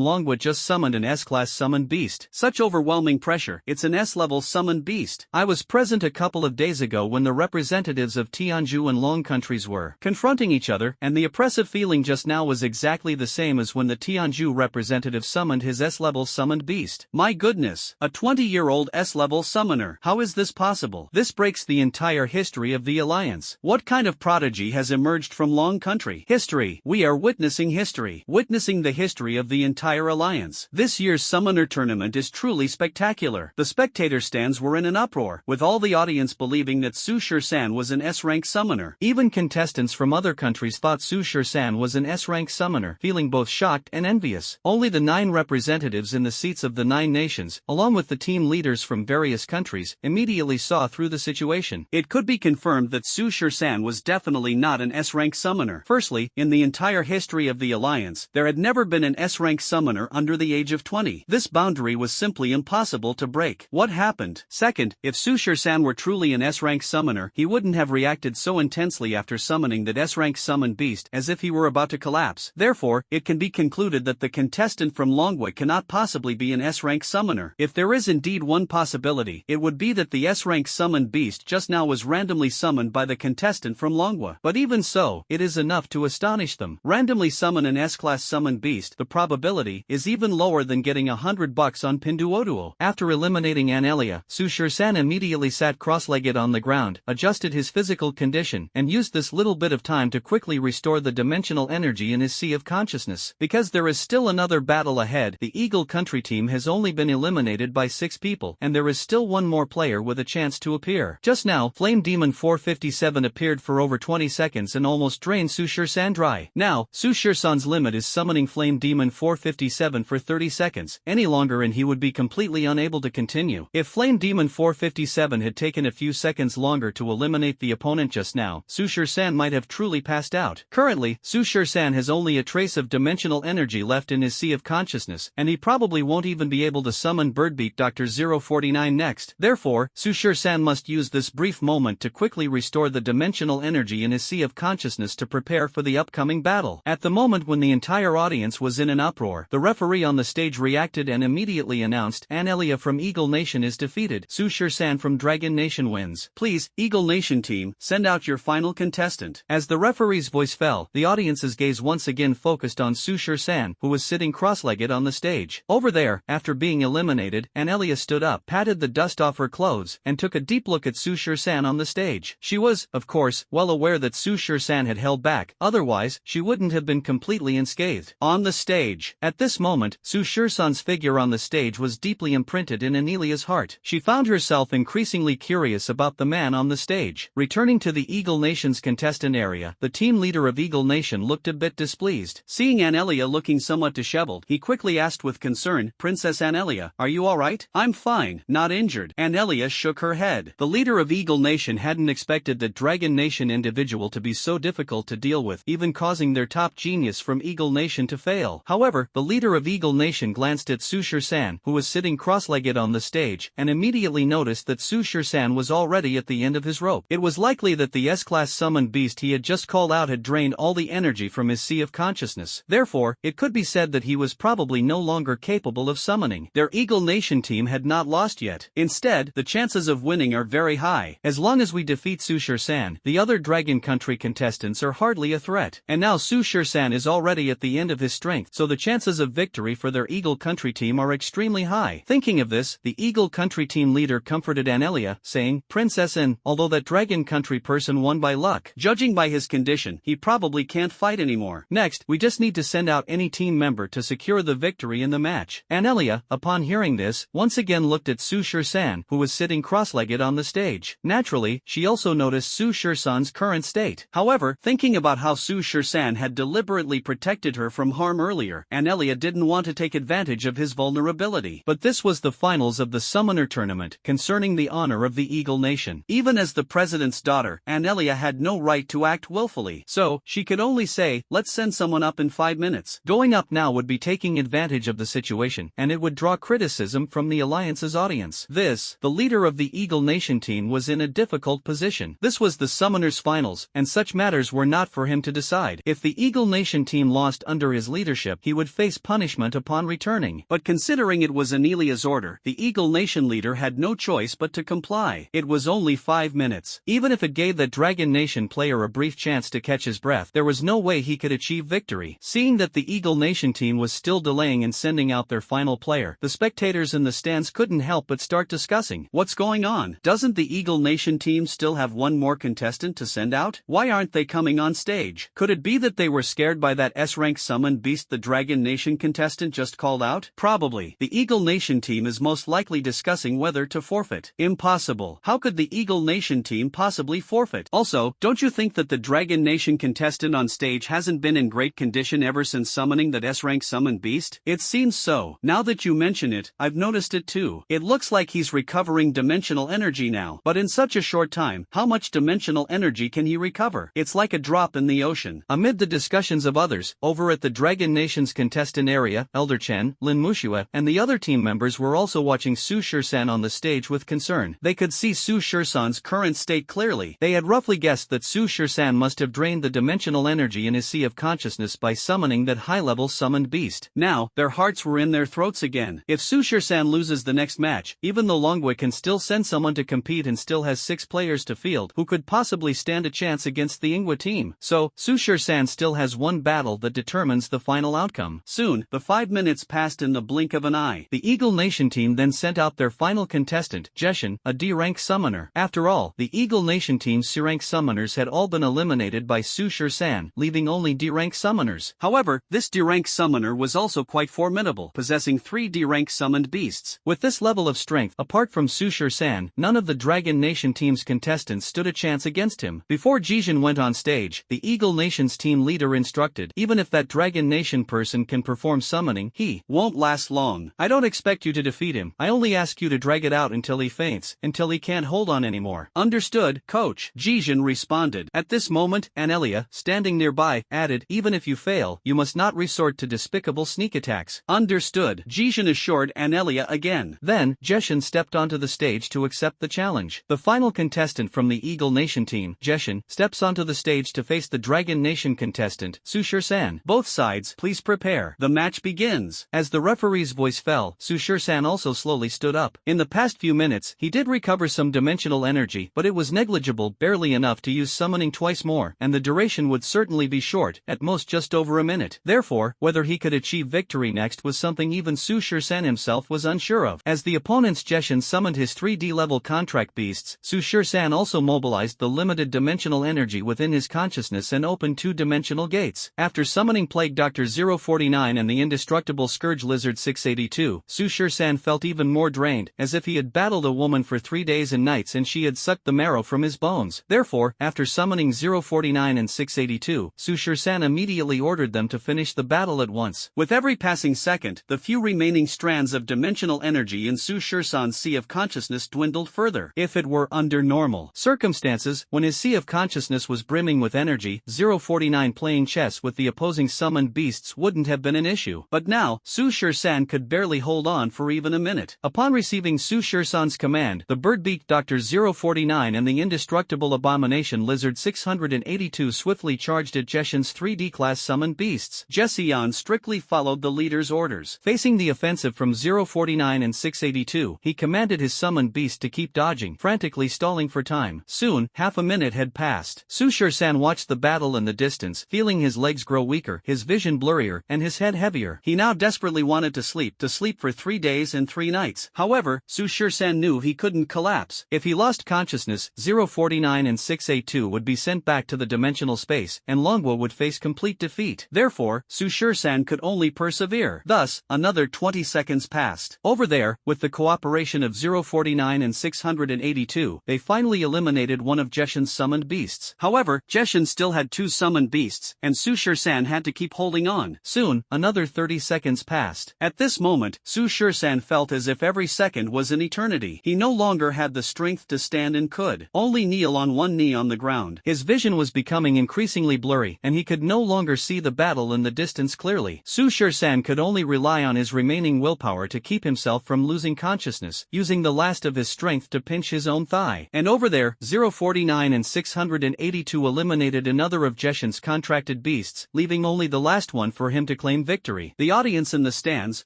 Longwa just summoned an S-class summoned beast. Such overwhelming pressure, it's an S-level summoned beast. I was present a couple of days ago when the representatives of Tianju and Long countries were confronting each other, and the oppressive feeling just now was exactly the same as when the Tianju representative summoned his S-level summoned beast. My goodness, a 20-year-old S-level summoner. How is this possible? This breaks the entire history of the Alliance. What kind of prodigy has emerged from Long country? History. We are witnessing history. Witnessing the history of the entire Alliance. This year's Summoner Tournament is truly spectacular. The spectator stands were in an uproar, with all the audience believing that Su Shur-san was an S-rank summoner. Even contestants from other countries thought Su Shur-san was an S-rank summoner, feeling both shocked and envious. Only the 9 representatives in the seats of the 9 nations, along with the team leaders from various countries, immediately saw through the situation. It could be confirmed that Su Shur-san was definitely not an S-rank summoner. Firstly, in the entire history of the Alliance, there had never been an S-rank summoner under the age of 20. This boundary was simply impossible to break. What happened? Second, if Su Shur-san were truly an S-rank summoner, he wouldn't have reacted so intensely after summoning that S-rank summoned beast as if he were about to collapse. Therefore, it can be concluded that the contestant from Longwa cannot possibly be an S-rank summoner. If there is indeed one possibility, it would be that the S-rank summoned beast just now was randomly summoned by the contestant from Longwa. But even so, it is enough to astonish them. Randomly summon an S-class summoned beast, the probability is even lower than getting $100 on Pinduoduo. After eliminating Anelia, Su Shur-san immediately sat cross-legged on the ground, adjusted his physical condition, and used this little bit of time to quickly restore the dimensional energy in his sea of consciousness. Because there is still another battle ahead, the Eagle Country team has only been eliminated by 6 people, and there is still one more player with a chance to appear. Just now, Flame Demon 457 appeared for over 20 seconds and almost drained Su Shur-san dry. Now, Su Shur-san's limit is summoning Flame Demon 457 for 30 seconds. Any longer and he would be completely unable to continue. If Flame Demon 457 had taken a few seconds longer to eliminate the opponent just now, Su Shur-san might have truly passed out. Currently, Su Shur-san has only a trace of dimensional energy left in his sea of consciousness, and he probably won't even be able to summon Birdbeak Dr. 049 next. Therefore, Su Shur-san must use this brief moment to quickly restore the dimensional energy in his sea of consciousness to prepare for the upcoming battle. At the moment when the entire audience was in an uproar, the referee on the stage reacted and immediately announced, Anelia from Eagle Nation is defeated. Su Shur-san from Dragon Nation wins. Please, Eagle Nation team, send out your final contestant. As the referee's voice fell, the audience's gaze once again focused on Su-Shur-san, who was sitting cross-legged on the stage. Over there, after being eliminated, Anelia stood up, patted the dust off her clothes, and took a deep look at Su-Shur-san on the stage. She was, of course, well aware that Su-Shur-san had held back, otherwise, she wouldn't have been completely unscathed. On the stage. At this moment, Su-Shur-san's figure on the stage was deeply imprinted in Anelia's heart. She found herself increasingly curious about the man on the stage. Returning to the Eagle Nation's contestant area, the team leader of Eagle Nation looked a bit displeased. Seeing Anelia looking somewhat disheveled, he quickly asked with concern, "Princess Anelia, are you alright?" "I'm fine, not injured." Anelia shook her head. The leader of Eagle Nation hadn't expected the Dragon Nation individual to be so difficult to deal with, even causing their top genius from Eagle Nation to fail. However, the leader of Eagle Nation glanced at Su-Shur-san, who was sitting cross-legged on the stage, and immediately noticed that Su-Shur-san was already at the end of his rope. It was likely that the S-class summoned beast he had just called out had drained all the energy from his sea of consciousness. Therefore, it could be said that he was probably no longer capable of summoning. Their Eagle Nation team had not lost yet. Instead, the chances of winning are very high. As long as we defeat Su-Shur-san, the other Dragon Country contestants are hardly a threat. And now Su-Shur-san is already at the end of his strength, so the chances of victory for their Eagle Country team are extremely high. Thinking of this, the Eagle Country team leader comforted Anelia, saying, "Princess An, although that Dragon Country person won by luck, judging by his condition, he probably can't fight anymore. Next, we just need to send out any team member to secure the victory in the match." Anelia, upon hearing this, once again looked at Su-Shur-san, who was sitting cross-legged on the stage. Naturally, she also noticed Su-Shur-san's current state. However, thinking about how Su-Shur-san had deliberately protected her from harm earlier, Anelia didn't want to take advantage of his vulnerability. But this was the finals of the Summoner Tournament, concerning the honor of the Eagle Nation. Even as the president's daughter, Anelia had no right to act willfully. So, she could only say, "Let's send someone up in 5 minutes." Going up now would be taking advantage of the situation, and it would draw criticism from the Alliance's audience. The leader of the Eagle Nation team was in a difficult position. This was the Summoners Finals, and such matters were not for him to decide. If the Eagle Nation team lost under his leadership, he would face punishment upon returning. But considering it was Anelia's order, the Eagle Nation leader had no choice but to comply. It was only 5 minutes. Even if it gave the Dragon Nation player a brief chance to catch his breath, there was no way he could achieve victory. Seeing that the Eagle Nation team was still delaying in sending out their final player, the spectators in the stands couldn't help but start discussing. What's going on? Doesn't the Eagle Nation team still have one more contestant to send out? Why aren't they coming on stage? Could it be that they were scared by that S-rank summoned beast the Dragon Nation contestant just called out? Probably. The Eagle Nation team is most likely discussing whether to forfeit. Impossible. How could the Eagle Nation team possibly forfeit? Also, don't you think that the Dragon Nation contestant on stage hasn't been in great condition ever since summoning that S-rank summoned beast? It seems so. Now that you mention it, I've noticed it too. It looks like he's recovering dimensional energy now. But in such a short time, how much dimensional energy can he recover? It's like a drop in the ocean. Amid the discussions of others, over at the Dragon Nation's contestant area, Elder Chen, Lin Muxue, and the other team members were also watching Su-Shur-san on the stage with concern. They could see Su-Shur-san's current state clearly. They had roughly guessed that Su-Shur-san must have drained the dimensional energy in his sea of consciousness by summoning that high-level summoned beast. Now, their hearts were in their throats again. If Su-Shur-san loses the next match, even though Longwei can still send someone to compete and still has 6 players to field who could possibly stand a chance against the Ingwa team. So, Su-Shur-san still has one battle that determines the final outcome. Soon, the 5 minutes passed in the blink of an eye. The Eagle Nation team then sent out their final contestant, Jeshin, a D-rank summoner. After all, the Eagle Nation team's C-rank summoners had all been eliminated by Su-Shur-san, leaving only D-rank summoners. However, this D-rank summoner was also quite formidable, possessing 3 D-rank summoned beasts. With this level of strength, apart from Su-Shur-san, none of the Dragon Nation team's contestants stood a chance against him. Before Jijin went on stage, the Eagle Nation's team leader instructed, "Even if that Dragon Nation person can perform summoning, he won't last long. I don't expect you to defeat him. I only ask you to drag it out until he faints, until he can't hold on anymore." "Understood, coach," Jijin responded. At this moment, Anelia, standing nearby, added, "Even if you fail, you must not resort to despicable sneak attacks." "Understood," Jijin assured Anelia again. Then, Jeshin stepped onto the stage to accept the challenge. The final contestant from the Eagle Nation team, Jeshin, steps onto the stage to face the Dragon Nation contestant, Su-Shur-san. "Both sides, please prepare. The match begins." As the referee's voice fell, Su-Shur-san also slowly stood up. In the past few minutes, he did recover some dimensional energy, but it was negligible, barely enough to use summoning twice more, and the the duration would certainly be short, at most just over a minute. Therefore, whether he could achieve victory next was something even Su Shur-san himself was unsure of. As the opponent's Jeshin summoned his 3D level contract beasts, Su Shur-san also mobilized the limited dimensional energy within his consciousness and opened 2-dimensional gates. After summoning Plague Doctor 049 and the indestructible Scourge Lizard 682, Su Shur-san felt even more drained, as if he had battled a woman for 3 days and nights and she had sucked the marrow from his bones. Therefore, after summoning 049 and 682, Su Shur-san immediately ordered them to finish the battle at once. With every passing second, the few remaining strands of dimensional energy in Su Shur-san's sea of consciousness dwindled further. If it were under normal circumstances, when his sea of consciousness was brimming with energy, 049 playing chess with the opposing summoned beasts wouldn't have been an issue. But now, Su Shur-san could barely hold on for even a minute. Upon receiving Su Shur-san's command, the bird-beaked Dr. 049 and the indestructible abomination Lizard 682 swiftly charged at Jeshin's 3D class summoned beasts. Jession strictly followed the leader's orders. Facing the offensive from 049 and 682, he commanded his summoned beast to keep dodging, frantically stalling for time. Soon, half a minute had passed. Su Shur-san watched the battle in the distance, feeling his legs grow weaker, his vision blurrier, and his head heavier. He now desperately wanted to sleep for 3 days and 3 nights. However, Su Shur-san knew he couldn't collapse. If he lost consciousness, 049 and 682 would be sent back to the dimensional space, and Manhwa would face complete defeat. Therefore, Su Shur-san could only persevere. Thus, another 20 seconds passed. Over there, with the cooperation of 049 and 682, they finally eliminated one of Jeshin's summoned beasts. However, Jeshin still had 2 summoned beasts, and Su Shur-san had to keep holding on. Soon, another 30 seconds passed. At this moment, Su Shur-san felt as if every second was an eternity. He no longer had the strength to stand and could only kneel on one knee on the ground. His vision was becoming increasingly blurry, and he could no longer see the battle in the distance clearly. Su Shur-san could only rely on his remaining willpower to keep himself from losing consciousness, using the last of his strength to pinch his own thigh. And over there, 049 and 682 eliminated another of Jeshin's contracted beasts, leaving only the last one for him to claim victory. The audience in the stands,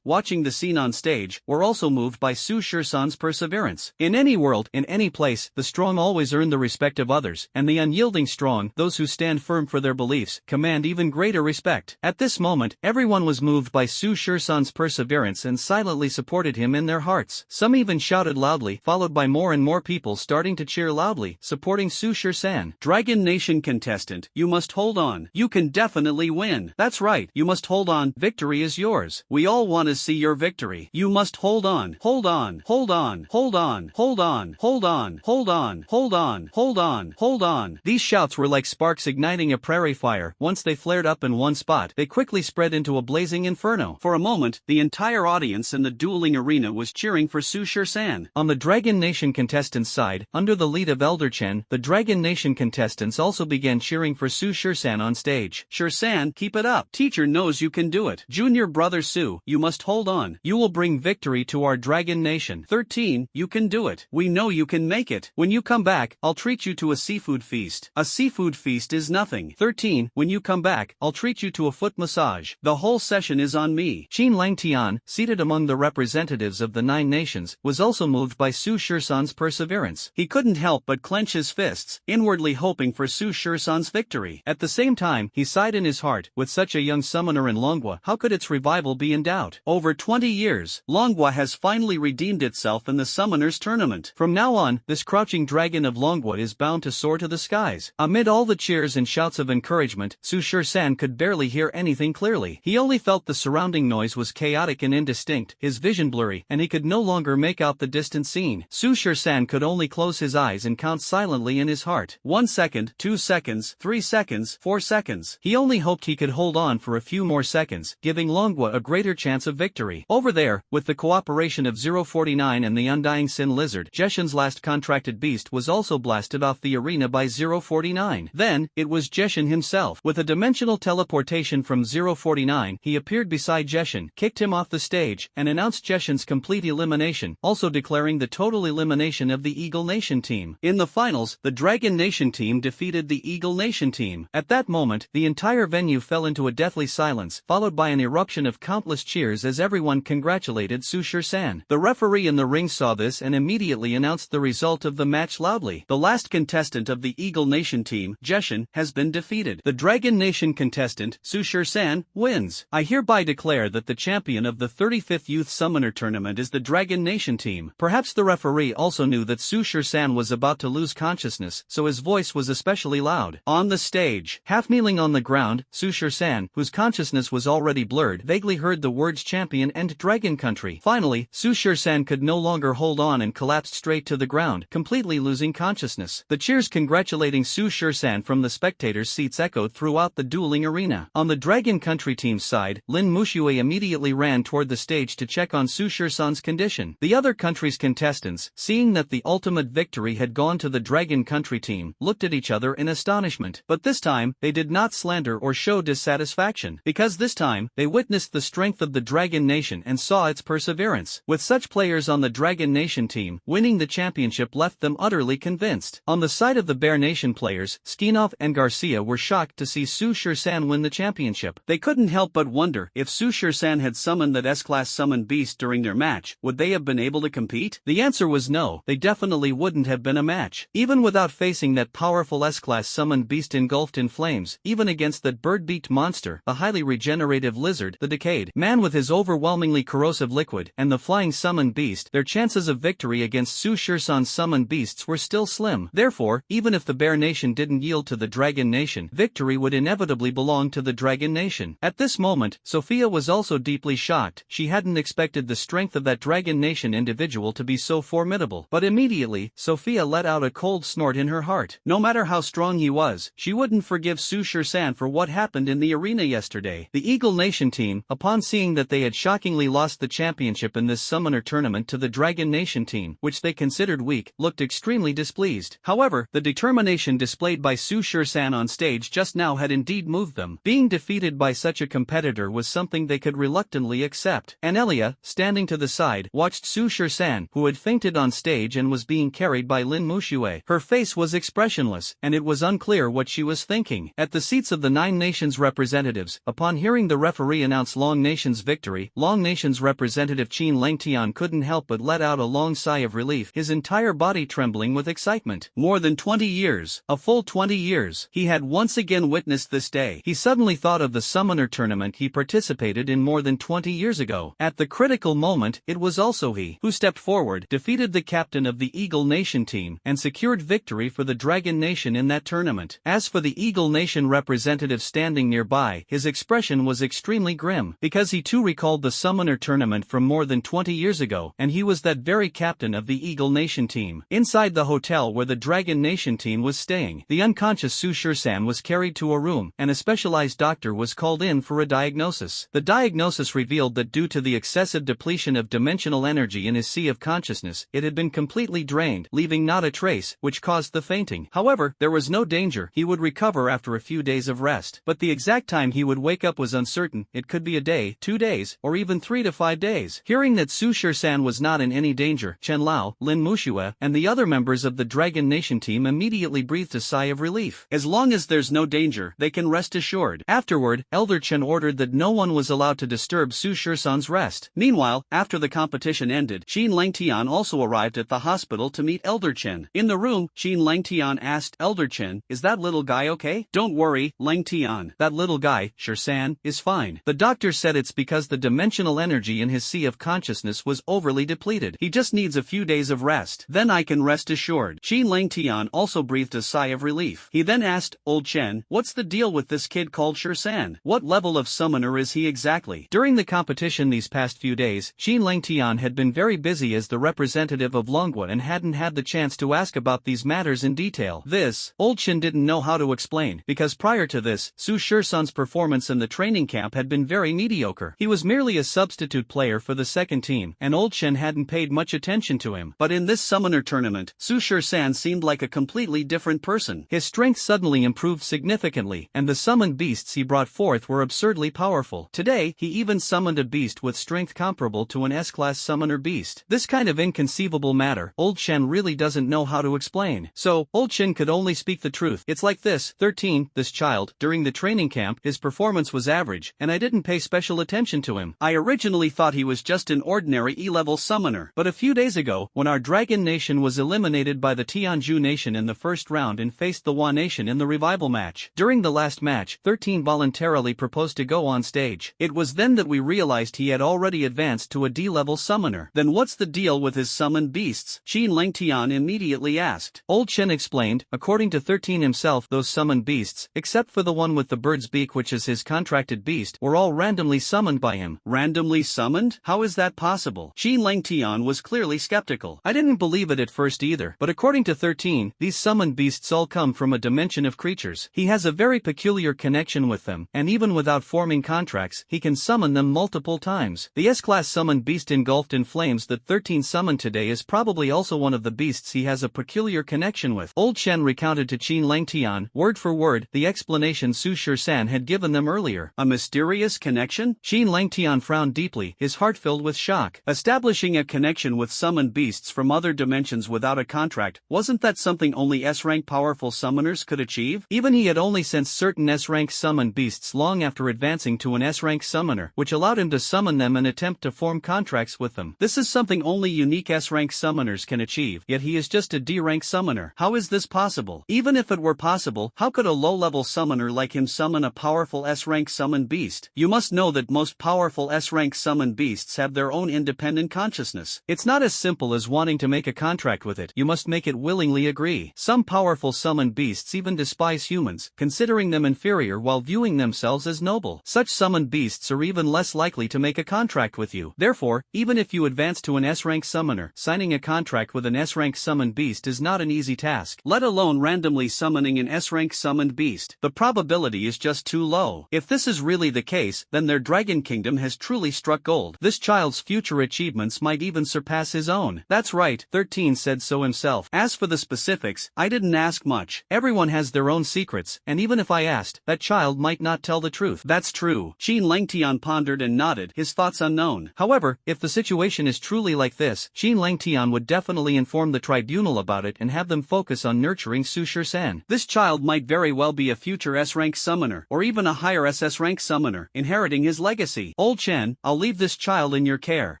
watching the scene on stage, were also moved by Su Shur-san's perseverance. In any world, in any place, the strong always earn the respect of others, and the unyielding strong, those who stand firm for their beliefs, command even greater respect. At this moment, everyone was moved by Su Shur-san's perseverance and silently supported him in their hearts. Some even shouted loudly, followed by more and more people starting to cheer loudly, supporting Su Shur-san. Dragon Nation contestant, you must hold on. You can definitely win. That's right, you must hold on. Victory is yours. We all want to see your victory. You must hold on. Hold on. Hold on. Hold on. Hold on. Hold on. Hold on. Hold on. Hold on. Hold on. These shouts were like sparks igniting a prairie fire. Once they flared up in one spot, they quickly spread into a blazing inferno. For a moment, the entire audience in the dueling arena was cheering for Su Shur-san. On the Dragon Nation contestants' side, under the lead of Elder Chen, the Dragon Nation contestants also began cheering for Su Shur-san on stage. Shur-san, keep it up. Teacher knows you can do it. Junior brother Su, you must hold on. You will bring victory to our Dragon Nation. 13, you can do it. We know you can make it. When you come back, I'll treat you to a seafood feast. A seafood feast is nothing. 13, when you come back, I'll treat you to a foot massage. The whole session is on me. Qin Langtian, seated among the representatives of the 9 nations, was also moved by Su Shur-san's perseverance. He couldn't help but clench his fists, inwardly hoping for Su Shur-san's victory. At the same time, he sighed in his heart, with such a young summoner in Manhwa, how could its revival be in doubt? Over 20 years, Manhwa has finally redeemed itself in the Summoners Tournament. From now on, this crouching dragon of Manhwa is bound to soar to the skies. Amid all the cheers and shouts of encouragement, Su Shur-san could barely hear anything clearly. He only felt the surrounding noise was chaotic and indistinct, his vision blurry, and he could no longer make out the distant scene. Su Shur-san could only close his eyes and count silently in his heart. 1 second, 2 seconds, 3 seconds, 4 seconds. He only hoped he could hold on for a few more seconds, giving Manhwa a greater chance of victory. Over there, with the cooperation of 049 and the Undying Sin Lizard, Jeshin's last contracted beast was also blasted off the arena by 049. Then, it was Jeshin himself. With a dimensional teleportation from 049, he appeared beside Jeshin, kicked him off the stage, and announced Jeshin's complete elimination, also declaring the total elimination of the Eagle Nation team. In the finals, the Dragon Nation team defeated the Eagle Nation team. At that moment, the entire venue fell into a deathly silence, followed by an eruption of countless cheers as everyone congratulated Su Shur-san. The referee in the ring saw this and immediately announced the result of the match loudly. The last contestant of the Eagle Nation team, Jeshin, expression, has been defeated. The Dragon Nation contestant, Su-Shur-san, wins. I hereby declare that the champion of the 35th Youth Summoner Tournament is the Dragon Nation team. Perhaps the referee also knew that Su-Shur-san was about to lose consciousness, so his voice was especially loud. On the stage, half kneeling on the ground, Su-Shur-san, whose consciousness was already blurred, vaguely heard the words champion and Dragon Country. Finally, Su-Shur-san could no longer hold on and collapsed straight to the ground, completely losing consciousness. The cheers congratulating Su-Shur-san from the spectators' seats echoed throughout the dueling arena. On the Dragon Country team's side, Lin Mushue immediately ran toward the stage to check on Su-Shur-san's condition. The other country's contestants, seeing that the ultimate victory had gone to the Dragon Country team, looked at each other in astonishment. But this time, they did not slander or show dissatisfaction, because this time, they witnessed the strength of the Dragon Nation and saw its perseverance. With such players on the Dragon Nation team, winning the championship left them utterly convinced. On the side of the Bear Nation players, Skinov and Garcia were shocked to see Su-Shur-san win the championship. They couldn't help but wonder, if Su-Shur-san had summoned that S-Class summoned beast during their match, would they have been able to compete? The answer was no, they definitely wouldn't have been a match. Even without facing that powerful S-Class summoned beast engulfed in flames, even against that bird-beaked monster, the highly regenerative lizard, the decayed man with his overwhelmingly corrosive liquid, and the flying summoned beast, their chances of victory against Su-Shur-san's summoned beasts were still slim. Therefore, even if the Bear Nation didn't yield to the Dragon Nation, victory would inevitably belong to the Dragon Nation. At this moment, Sophia was also deeply shocked. She hadn't expected the strength of that Dragon Nation individual to be so formidable. But immediately, Sophia let out a cold snort in her heart. No matter how strong he was, she wouldn't forgive Su-Shur-san for what happened in the arena yesterday. The Eagle Nation team, upon seeing that they had shockingly lost the championship in this summoner tournament to the Dragon Nation team, which they considered weak, looked extremely displeased. However, the determination displayed by Su-Shur-san on stage just now had indeed moved them. Being defeated by such a competitor was something they could reluctantly accept. Anelia, standing to the side, watched Su-Shur-san, who had fainted on stage and was being carried by Lin Mushue. Her face was expressionless, and it was unclear what she was thinking. At the seats of the 9 nations representatives, upon hearing the referee announce Long Nation's victory, Long Nation's representative Qin Lengtian couldn't help but let out a long sigh of relief, his entire body trembling with excitement. More than 20 years, a full 20 years, he had once again witnessed this day. He suddenly thought of the summoner tournament he participated in more than 20 years ago. At the critical moment, it was also he who stepped forward, defeated the captain of the Eagle Nation team, and secured victory for the Dragon Nation in that tournament. As for the Eagle Nation representative standing nearby, his expression was extremely grim, because he too recalled the summoner tournament from more than 20 years ago, and he was that very captain of the Eagle Nation team. Inside the hotel where the Dragon Nation team was staying, the unconscious Su-Shur-san was carried to a room, and a specialized doctor was called in for a diagnosis. The diagnosis revealed that due to the excessive depletion of dimensional energy in his sea of consciousness, it had been completely drained, leaving not a trace, which caused the fainting. However, there was no danger, he would recover after a few days of rest. But the exact time he would wake up was uncertain. It could be a day, 2 days, or even 3 to 5 days. Hearing that Su-Shur-san was not in any danger, Chen Lao, Lin Mushue, and the other members of the Dragon Nation team immediately breathed a sigh of relief. As long as there's no danger, they can rest assured. Afterward, Elder Chen ordered that no one was allowed to disturb Su-Shur-san's rest. Meanwhile, after the competition ended, Qin Lengtian also arrived at the hospital to meet Elder Chen. In the room, Qin Lengtian asked Elder Chen, "Is that little guy okay?" "Don't worry, Lengtian. That little guy, Shur-san, is fine." The doctor said it's because the dimensional energy in his sea of consciousness was overly depleted. He just needs a few days of rest. Then I can rest assured. Qin Lengtian also breathed a sigh of relief. He then asked, "Old Chen, what's the deal with this kid called Shur-san? What level of summoner is he exactly?" During the competition these past few days, Qin Lengtian had been very busy as the representative of Longwa and hadn't had the chance to ask about these matters in detail. This, Old Chen didn't know how to explain, because prior to this, Su-Shur-san's performance in the training camp had been very mediocre. He was merely a substitute player for the second team, and Old Chen hadn't paid much attention to him. But in this summoner tournament, Su-Shur-san seemed like a completely different person. His strength suddenly improved significantly, and the summoned beasts he brought forth were absurdly powerful. Today, he even summoned a beast with strength comparable to an S-Class summoner beast. This kind of inconceivable matter, Old Chen really doesn't know how to explain. So, Old Chen could only speak the truth. "It's like this, 13, this child, during the training camp, his performance was average, and I didn't pay special attention to him. I originally thought he was just an ordinary E-level summoner. But a few days ago, when our Dragon Nation was eliminated by the Tianju Nation in the first round and faced the Manhwa Nation in the revival match. During the last match, 13 voluntarily proposed to go on stage. It was then that we realized he had already advanced to a D-level summoner. Then what's the deal with his summoned beasts? Qin Lengtian immediately asked. Old Chen explained, according to 13 himself, those summoned beasts, except for the one with the bird's beak which is his contracted beast, were all randomly summoned by him. Randomly summoned? How is that possible? Qin Lengtian was clearly skeptical. I didn't believe it at first either, but according to 13, these summoned beasts all come from a dimension of creatures. He has a very peculiar connection with them, and even without forming contracts, he can summon them multiple times. The S-class summoned beast engulfed in flames that 13 summoned today is probably also one of the beasts he has a peculiar connection with. Old Chen recounted to Qin Lengtian, word for word, the explanation Su Shisan had given them earlier. A mysterious connection? Qin Lengtian frowned deeply, his heart filled with shock. Establishing a connection with summoned beasts from other dimensions without a contract, wasn't that something only S-rank powerful summoners could achieve? Even he had only sensed certain S-rank summoned beasts long after advancing to an S-rank summoner, which allowed him to summon them and attempt to form contracts with them. This is something only unique S-rank summoners can achieve, yet he is just a D-rank summoner. How is this possible? Even if it were possible, how could a low-level summoner like him summon a powerful S-rank summoned beast? You must know that most powerful S-rank summoned beasts have their own independent consciousness. It's not as simple as wanting to make a contract with it, you must make it willingly agree. Some powerful summoned beasts even despise humans, considering them inferior while viewing themselves as noble. Such summoned beasts are even less likely to make a contract with you. Therefore, even if you advance to an S-rank summoner, signing a contract with an S-rank summoned beast is not an easy task, let alone randomly summoning an S-rank summoned beast. The probability is just too low. If this is really the case, then their Dragon Kingdom has truly struck gold. This child's future achievements might even surpass his own. That's right, 13 said so himself. As for the specifics, I didn't ask much. Everyone has their own secrets, and even if I asked, that child might not tell the truth. That's true. Qin Lengtian pondered and nodded, his thoughts unknown. However, if the situation is truly like this, Qin Lengtian would definitely inform the tribunal about it and have them focus on nurturing Su Shisan. This child might very well be a future S-rank summoner, or even a higher SS rank summoner, inheriting his legacy. Old Chen, I'll leave this child in your care.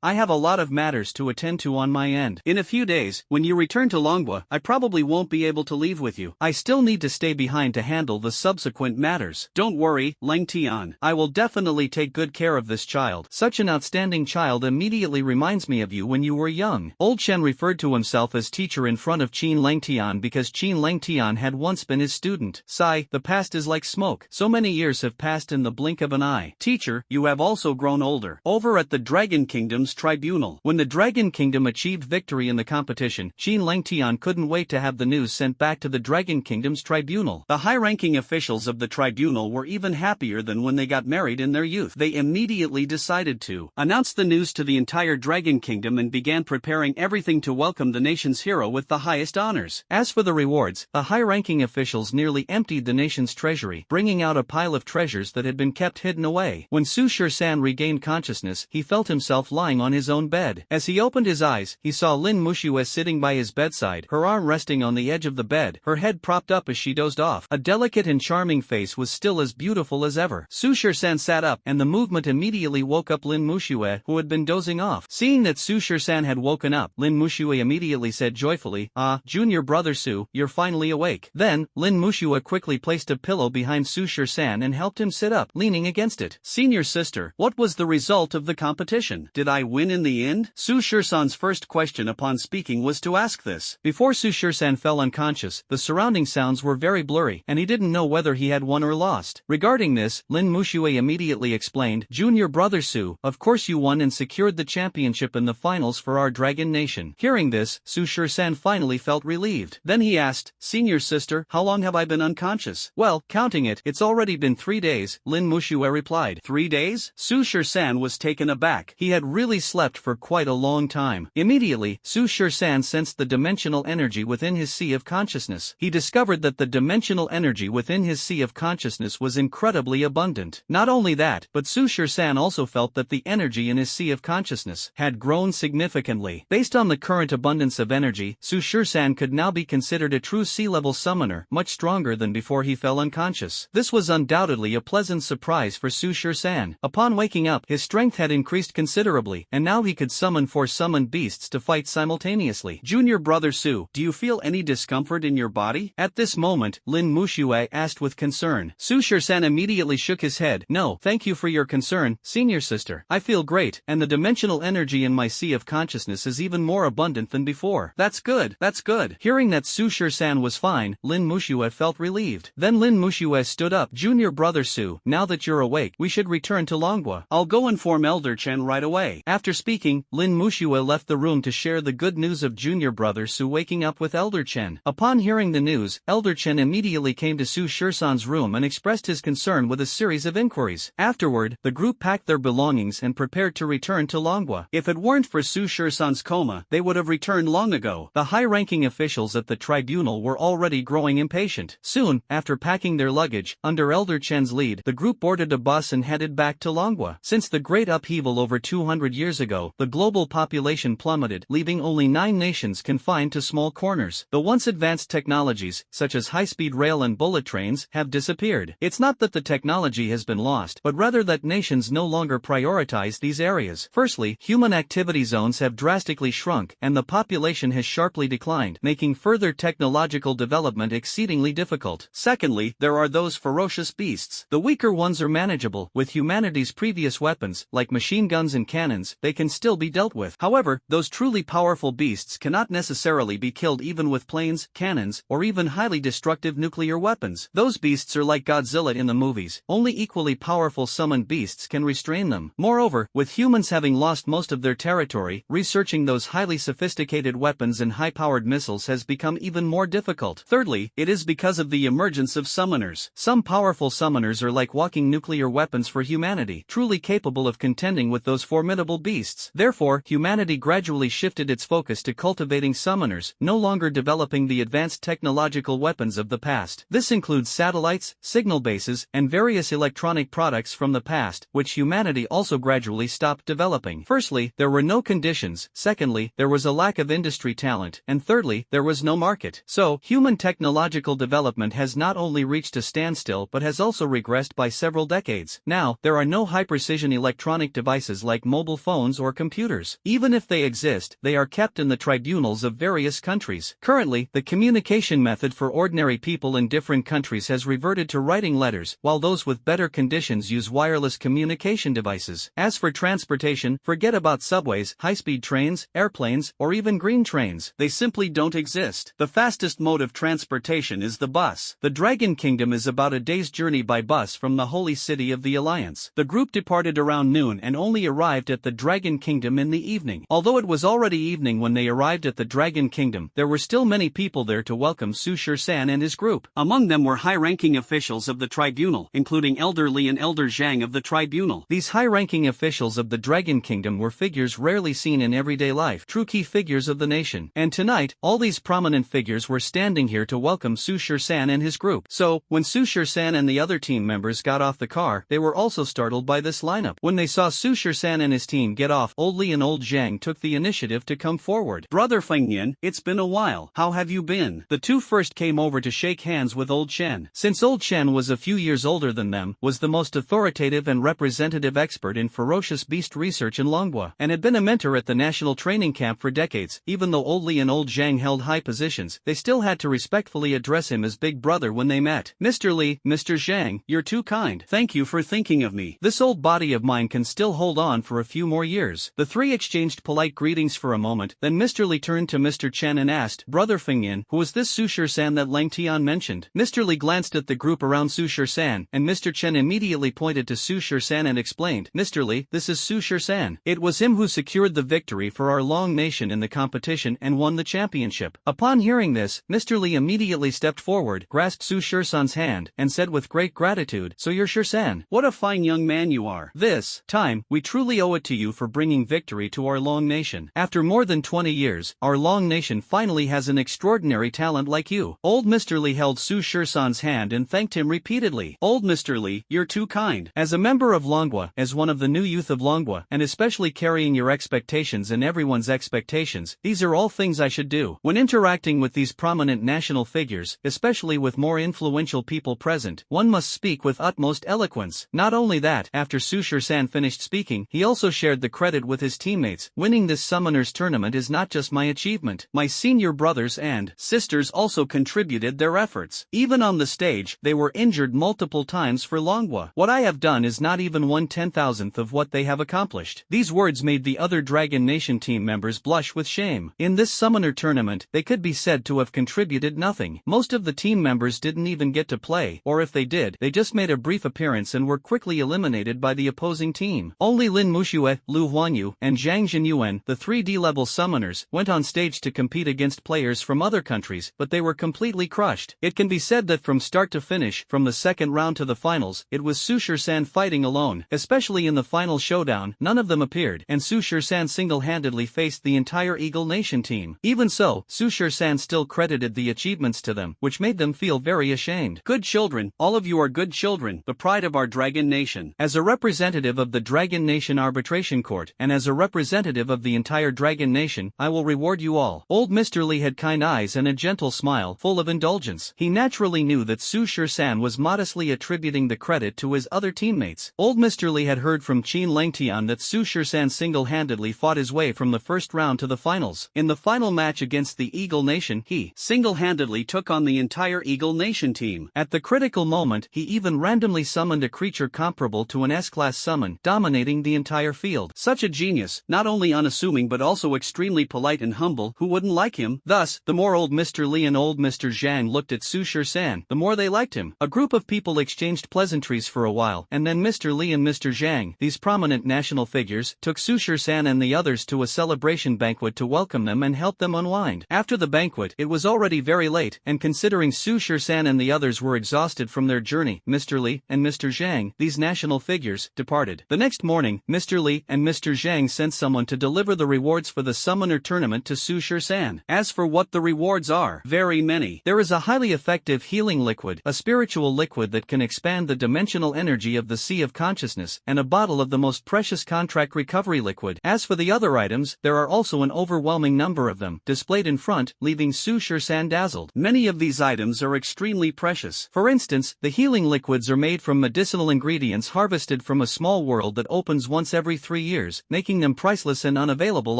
I have a lot of matters to attend to on my end. In a few days, when you return to Longhua, I probably won't be able to leave with you. I still need to stay behind to handle the subsequent matters. Don't worry, Lengtian. I will definitely take good care of this child. Such an outstanding child immediately reminds me of you when you were young. Old Chen referred to himself as teacher in front of Qin Lengtian because Qin Lengtian had once been his student. Sigh, the past is like smoke. So many years have passed in the blink of an eye. Teacher, you have also grown older. Over at the Dragon Kingdom's tribunal. When the Dragon Kingdom achieved victory in the competition, Qin Lengtian couldn't wait to have the news sent back to the Dragon Kingdom's tribunal. The high-ranking officials of the tribunal were even happier than when they got married in their youth. They immediately decided to announce the news to the entire Dragon Kingdom and began preparing everything to welcome the nation's hero with the highest honors. As for the rewards, the high-ranking officials nearly emptied the nation's treasury, bringing out a pile of treasures that had been kept hidden away. When Su Shisan regained consciousness, he felt himself lying on his own bed. As he opened his eyes, he saw Lin Muxue sitting by his bedside, her arm resting on the edge of the bed, her head propped up as she dozed off. A delicate and charming face was still as beautiful as ever. Su Shisan sat up, and the movement immediately woke up Lin Muxue, who had been dozing off. Seeing that Su Shisan had woken up, Lin Muxue immediately said joyfully, "Ah, junior brother Su, you're finally awake." Then, Lin Muxue quickly placed a pillow behind Su Shisan and helped him sit up, leaning against it. Senior sister, what was the result of the competition? Did I win in the end? Su Shisan's first question upon speaking was to ask this. Before Su Shisan fell unconscious, the surrounding sounds were very blurry, and he didn't know whether he had won or lost. Regarding this, Lin Muxue immediately explained, "Junior brother Su, of course you won and secured the championship in the finals for our Dragon Nation." Hearing this, Su Shisan finally felt relieved. Then he asked, "Senior sister, how long have I been unconscious?" "Well, counting it, it's already been 3 days, Lin Muxue replied. 3 days? Su Shisan was taken aback. He had really slept for quite a long time. Immediately, Su Shisan sensed the dimensional energy within his sea of consciousness. He discovered that the dimensional energy within his sea of consciousness was incredibly abundant. Not only that, but Su Shisan also felt that the energy in his sea of consciousness had grown significantly. Based on the current abundance of energy, Su Shisan could now be considered a true sea-level summoner, much stronger than before he fell unconscious. This was undoubtedly a pleasant surprise for Su Shisan. Upon waking up, his strength had increased considerably, and now he could summon 4 summoned beasts to fight simultaneously. "Junior brother Su, do you feel any discomfort in your body?" At At this moment, Lin Muxue asked with concern. Su Shisan immediately shook his head. No, thank you for your concern, senior sister. I feel great, and the dimensional energy in my sea of consciousness is even more abundant than before. That's good, that's good. Hearing that Su Shisan was fine, Lin Muxue felt relieved. Then Lin Muxue stood up. Junior brother Su, now that you're awake, we should return to Longwa. I'll go inform Elder Chen right away. After speaking, Lin Muxue left the room to share the good news of junior brother Su waking up with Elder Chen. Upon hearing the news, Elder Chen immediately came to Su Shisan's room and expressed his concern with a series of inquiries. Afterward, the group packed their belongings and prepared to return to Longwa. If it weren't for Su Shisan's coma, they would have returned long ago. The high-ranking officials at the tribunal were already growing impatient. Soon, after packing their luggage, under Elder Chen's lead, the group boarded a bus and headed back to Longwa. Since the great upheaval over 200 years ago, the global population plummeted, leaving only 9 nations confined to small corners. The once advanced technologies, such as high-speed rail and bullet trains, have disappeared. It's not that the technology has been lost, but rather that nations no longer prioritize these areas. Firstly, human activity zones have drastically shrunk, and the population has sharply declined, making further technological development exceedingly difficult. Secondly, there are those ferocious beasts. The weaker ones are manageable. With humanity's previous weapons, like machine guns and cannons, they can still be dealt with. However, those truly powerful beasts cannot necessarily be killed even with planes, cannons, or even highly destructive nuclear weapons. Those beasts are like Godzilla in the movies. Only equally powerful summoned beasts can restrain them. Moreover, with humans having lost most of their territory, researching those highly sophisticated weapons and high-powered missiles has become even more difficult. Thirdly, it is because of the emergence of summoners. Some powerful summoners are like walking nuclear weapons for humanity, truly capable of contending with those formidable beasts. Therefore, humanity gradually shifted its focus to cultivating summoners, no longer developing the advanced technological weapons of the past. This includes satellites, signal bases, and various electronic products from the past, which humanity also gradually stopped developing. Firstly, there were no conditions. Secondly, there was a lack of industry talent. And thirdly, there was no market. So, human technological development has not only reached a standstill but has also regressed by several decades. Now, there are no high-precision electronic devices like mobile phones or computers. Even if they exist, they are kept in the tribunals of various countries. Currently, the communication method for ordinary people in different countries has reverted to writing letters, while those with better conditions use wireless communication devices. As for transportation, forget about subways, high-speed trains, airplanes, or even green trains. They simply don't exist. The fastest mode of transportation is the bus. The Dragon Kingdom is about a day's journey by bus from the holy city of the Alliance. The group departed around noon and only arrived at the Dragon Kingdom in the evening. Although it was already evening when they arrived at the Dragon Kingdom, there were still many people there to welcome Su Shisan and his group. Among them were high-ranking officials of the tribunal, including Elder Li and Elder Zhang of the tribunal. These high-ranking officials of the Dragon Kingdom were figures rarely seen in everyday life, true key figures of the nation. And tonight, all these prominent figures were standing here to welcome Su Shisan and his group. So, when Su Shisan and the other team members got off the car, they were also startled by this lineup. When they saw Su Shisan and his team get off, Old Li and Old Zhang took the initiative to come forward. Brother Fengyan, it's been a while. How have you been? The two first came over to shake hands with Old Chen. Since Old Chen was a few years older than them, was the most authoritative and representative expert in ferocious beast research in Longwa, and had been a mentor at the national training camp for decades. Even though Old Li and Old Zhang held high positions, they still had to respectfully address him as big brother when they met. Mr. Li, Mr. Zhang, you're too kind. Thank you for thinking of me. This old body of mine can still hold on for a few more years. The three exchanged polite greetings for a moment, then Mr. Li turned to Mr. Chen and asked, Brother Fengyan, who is this Su Shisan that Lang Tian mentioned? Mr. Li glanced at the group around Su Shisan, and Mr. Chen immediately pointed to Su Shisan and explained, Mr. Li, this is Su Shisan. It was him who secured the victory for our Long nation in the competition and won the championship. Upon hearing this, Mr. Li immediately stepped forward, grasped Su Shisan's hand, and said with great gratitude, So you're Shisan. What a fine young man you are. This time, we truly owe it to you for bringing victory to our Long nation. After more than 20 years, our Long nation finally has an extraordinary talent like you. Old Mr. Li held Su Shisan's hand and thanked him repeatedly. Old Mr. Li, you're too kind. As a member of Longwa, as one of the new youth of Longwa, and especially carrying your expectations and everyone's expectations, these are all things I should do. When interacting with these prominent national figures, especially with more influential people present, one must speak with utmost eloquence. Not only that, after Su Shisan finished speaking, he also shared the credit with his teammates. Winning this summoners tournament is not just my achievement. My senior brothers and sisters also contributed contributed their efforts. Even on the stage, they were injured multiple times for Longwa. What I have done is not even 1/10,000th of what they have accomplished. These words made the other Dragon Nation team members blush with shame. In this summoner tournament, they could be said to have contributed nothing. Most of the team members didn't even get to play, or if they did, they just made a brief appearance and were quickly eliminated by the opposing team. Only Lin Muxue, Lu Huanyu, and Zhang Jinyuan, the 3D-level summoners, went on stage to compete against players from other countries, but they were completely crushed. It can be said that from start to finish, from the second round to the finals, it was Su Shisan fighting alone. Especially in the final showdown, none of them appeared, and Su Shisan single-handedly faced the entire Eagle Nation team. Even so, Su Shisan still credited the achievements to them, which made them feel very ashamed. Good children, all of you are good children, the pride of our Dragon Nation. As a representative of the Dragon Nation Arbitration Court, and as a representative of the entire Dragon Nation, I will reward you all. Old Mr. Lee had kind eyes and a gentle smile, full of indulgence. He naturally knew that Su Shisan was modestly attributing the credit to his other teammates. Old Mr. Lee had heard from Qin Lengtian that Su Shisan single-handedly fought his way from the first round to the finals. In the final match against the Eagle Nation, he single-handedly took on the entire Eagle Nation team. At the critical moment, he even randomly summoned a creature comparable to an S-class summon, dominating the entire field. Such a genius, not only unassuming but also extremely polite and humble, who wouldn't like him? Thus, the more old Mr. Lee and old Mr. Zhang looked at Su Shisan, the more they liked him. A group of people exchanged pleasantries for a while, and then Mr. Lee and Mr. Zhang, these prominent national figures, took Su Shisan and the others to a celebration banquet to welcome them and help them unwind. After the banquet, it was already very late, and considering Su Shisan and the others were exhausted from their journey, Mr. Lee and Mr. Zhang, these national figures, departed. The next morning, Mr. Lee and Mr. Zhang sent someone to deliver the rewards for the summoner tournament to Su Shisan. As for what the rewards are, very many. There is a highly effective healing liquid, a spiritual liquid that can expand the dimensional energy of the Sea of Consciousness, and a bottle of the most precious contract recovery liquid. As for the other items, there are also an overwhelming number of them, displayed in front, leaving Su Shisan dazzled. Many of these items are extremely precious. For instance, the healing liquids are made from medicinal ingredients harvested from a small world that opens once every 3 years, making them priceless and unavailable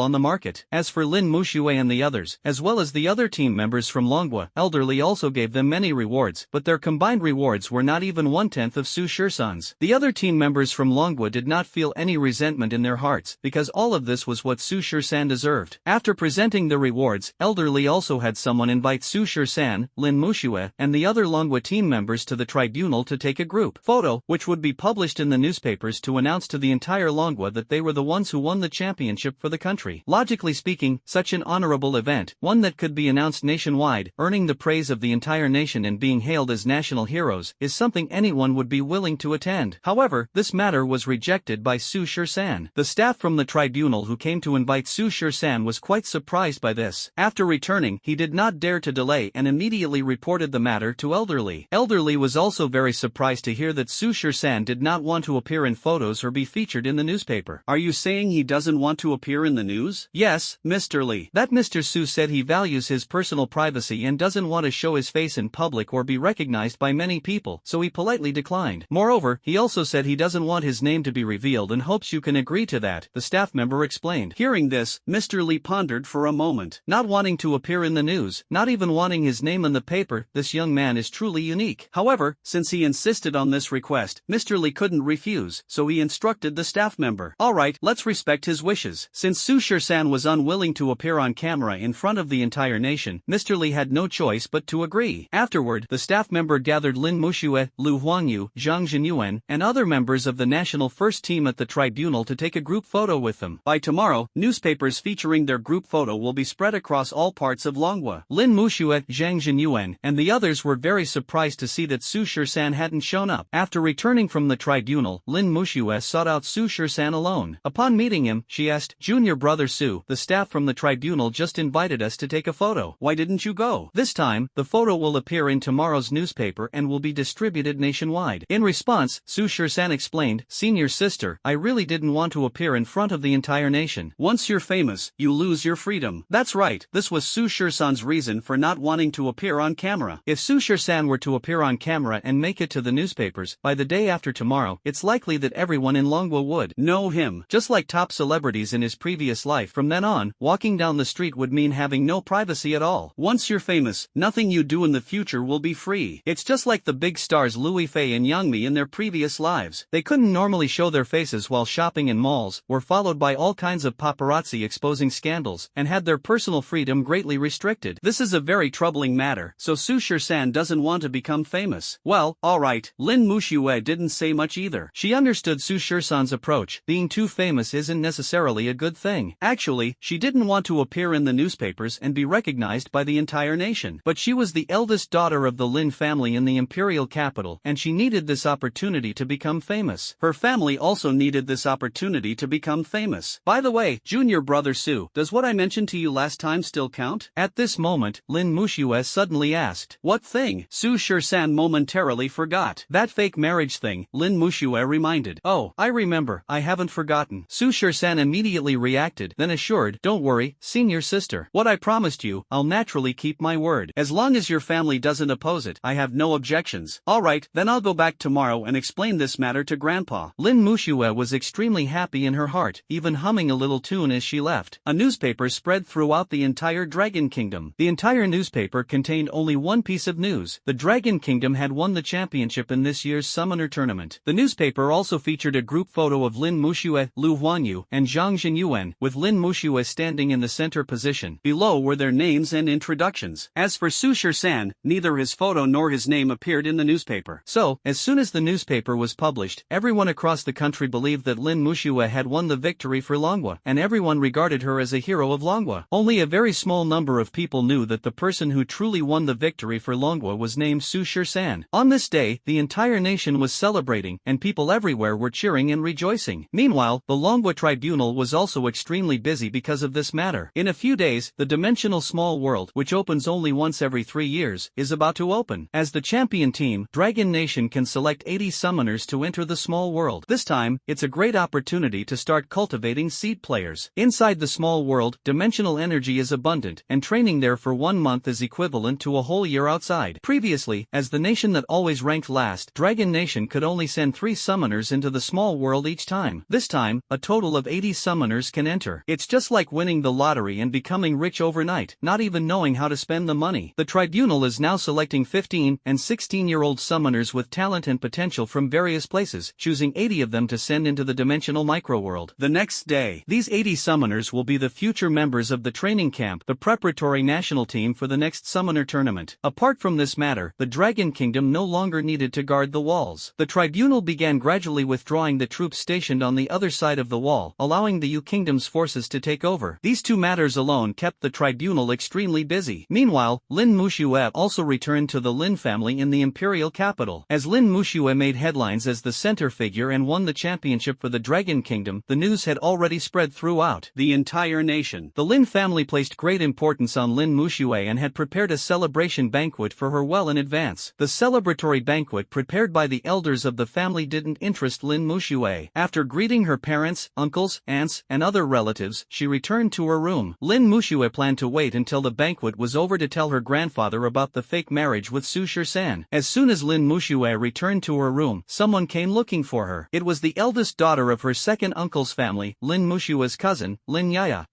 on the market. As for Lin Muxue and the others, as well as the other team members from Longwa, Elderly also gave them many rewards, but their combined rewards were not even 1/10 of Su Shisan's. The other team members from Longwa did not feel any resentment in their hearts, because all of this was what Su Shisan deserved. After presenting the rewards, Elderly also had someone invite Su Shisan, Lin Muxue, and the other Longwa team members to the tribunal to take a group photo, which would be published in the newspapers to announce to the entire Longwa that they were the ones who won the championship for the country. Logically speaking, such an honorable event, one that could be announced nationwide, earning the praise of the entire nation and being hailed as national heroes, is something anyone would be willing to attend. However, this matter was rejected by Su Shisan. The staff from the tribunal who came to invite Su Shisan was quite surprised by this. After returning, he did not dare to delay and immediately reported the matter to Elderly. Elderly was also very surprised to hear that Su Shisan did not want to appear in photos or be featured in the newspaper. Are you saying he doesn't want to appear in the news? Yes, Mr. Lee. That Mr. Su said he values his personal privacy and doesn't want to show his face in public or be recognized by many people, so he politely declined. Moreover, he also said he doesn't want his name to be revealed and hopes you can agree to that, the staff member explained. Hearing this, Mr. Lee pondered for a moment. Not wanting to appear in the news, not even wanting his name in the paper, this young man is truly unique. However, since he insisted on this request, Mr. Lee couldn't refuse, so he instructed the staff member. Alright, let's respect his wishes. Since Su Shisan was unwilling to appear on camera in front of the entire nation, Mr. Lee had no choice but to agree. Afterward, the staff member gathered Lin Muxue, Lu Huanyu, Zhang Jinyuan, and other members of the national first team at the tribunal to take a group photo with them. By tomorrow, newspapers featuring their group photo will be spread across all parts of Longwa. Lin Muxue, Zhang Jinyuan, and the others were very surprised to see that Su Shisan hadn't shown up. After returning from the tribunal, Lin Muxue sought out Su Shisan alone. Upon meeting him, she asked, "Junior brother Su, the staff from the tribunal just invited us to take a photo. Why didn't you go?" This time, the photo will appear in tomorrow's newspaper and will be distributed nationwide. In response, Su Shisan explained, "Senior sister, I really didn't want to appear in front of the entire nation. Once you're famous, you lose your freedom." That's right, this was Su Shisan's reason for not wanting to appear on camera. If Su Shisan were to appear on camera and make it to the newspapers, by the day after tomorrow, it's likely that everyone in Longwa would know him. Just like top celebrities in his previous life, from then on, walking down the street would mean having no privacy at all. Once you're famous, famous, nothing you do in the future will be free. It's just like the big stars Louis Fei and Yang Mi in their previous lives. They couldn't normally show their faces while shopping in malls, were followed by all kinds of paparazzi exposing scandals, and had their personal freedom greatly restricted. This is a very troubling matter, so Su Shirsan doesn't want to become famous. Well, alright, Lin Muxue didn't say much either. She understood Su Shirsan's approach. Being too famous isn't necessarily a good thing. Actually, she didn't want to appear in the newspapers and be recognized by the entire nation. But she was the eldest daughter of the Lin family in the imperial capital, and she needed this opportunity to become famous. Her family also needed this opportunity to become famous. By the way, junior brother Su, does what I mentioned to you last time still count? At this moment, Lin Muxue suddenly asked. What thing? Su Shirsan momentarily forgot. That fake marriage thing, Lin Muxue reminded. Oh, I remember, I haven't forgotten. Su Shirsan immediately reacted, then assured, don't worry, senior sister. What I promised you, I'll naturally keep my word. As long as your family doesn't oppose it, I have no objections. Alright, then I'll go back tomorrow and explain this matter to Grandpa. Lin Muxue was extremely happy in her heart, even humming a little tune as she left. A newspaper spread throughout the entire Dragon Kingdom. The entire newspaper contained only one piece of news. The Dragon Kingdom had won the championship in this year's Summoner Tournament. The newspaper also featured a group photo of Lin Muxue, Lu Huanyu, and Zhang Jinyuan, with Lin Muxue standing in the center position. Below were their names and introductions. As for Su Shirsan, neither his photo nor his name appeared in the newspaper. So, as soon as the newspaper was published, everyone across the country believed that Lin Muxue had won the victory for Longhua, and everyone regarded her as a hero of Longhua. Only a very small number of people knew that the person who truly won the victory for Longhua was named Su Shirsan. On this day, the entire nation was celebrating, and people everywhere were cheering and rejoicing. Meanwhile, the Longhua tribunal was also extremely busy because of this matter. In a few days, the dimensional small world, which opens only once every 3 years, is about to open. As the champion team, Dragon Nation can select 80 summoners to enter the small world. This time, it's a great opportunity to start cultivating seed players. Inside the small world, dimensional energy is abundant, and training there for 1 month is equivalent to a whole year outside. Previously, as the nation that always ranked last, Dragon Nation could only send 3 summoners into the small world each time. This time, a total of 80 summoners can enter. It's just like winning the lottery and becoming rich overnight, not even knowing how to spend the money. The tribunal is now selecting 15 and 16-year-old summoners with talent and potential from various places, choosing 80 of them to send into the dimensional microworld. The next day, these 80 summoners will be the future members of the training camp, the preparatory national team for the next summoner tournament. Apart from this matter, the Dragon Kingdom no longer needed to guard the walls. The tribunal began gradually withdrawing the troops stationed on the other side of the wall, allowing the Yu Kingdom's forces to take over. These two matters alone kept the tribunal extremely busy. Meanwhile, Lin Muxue also returned to the Lin family in the imperial capital. As Lin Muxue made headlines as the center figure and won the championship for the Dragon Kingdom, the news had already spread throughout the entire nation. The Lin family placed great importance on Lin Muxue and had prepared a celebration banquet for her well in advance. The celebratory banquet prepared by the elders of the family didn't interest Lin Muxue. After greeting her parents, uncles, aunts, and other relatives, she returned to her room. Lin Muxue planned to wait until the banquet was over to tell her grandfather about the fake marriage with Su Shirsan. As soon as Lin Muxue returned to her room, someone came looking for her. It was the eldest daughter of her second uncle's family, Lin Mushue's cousin, Lin Yaya.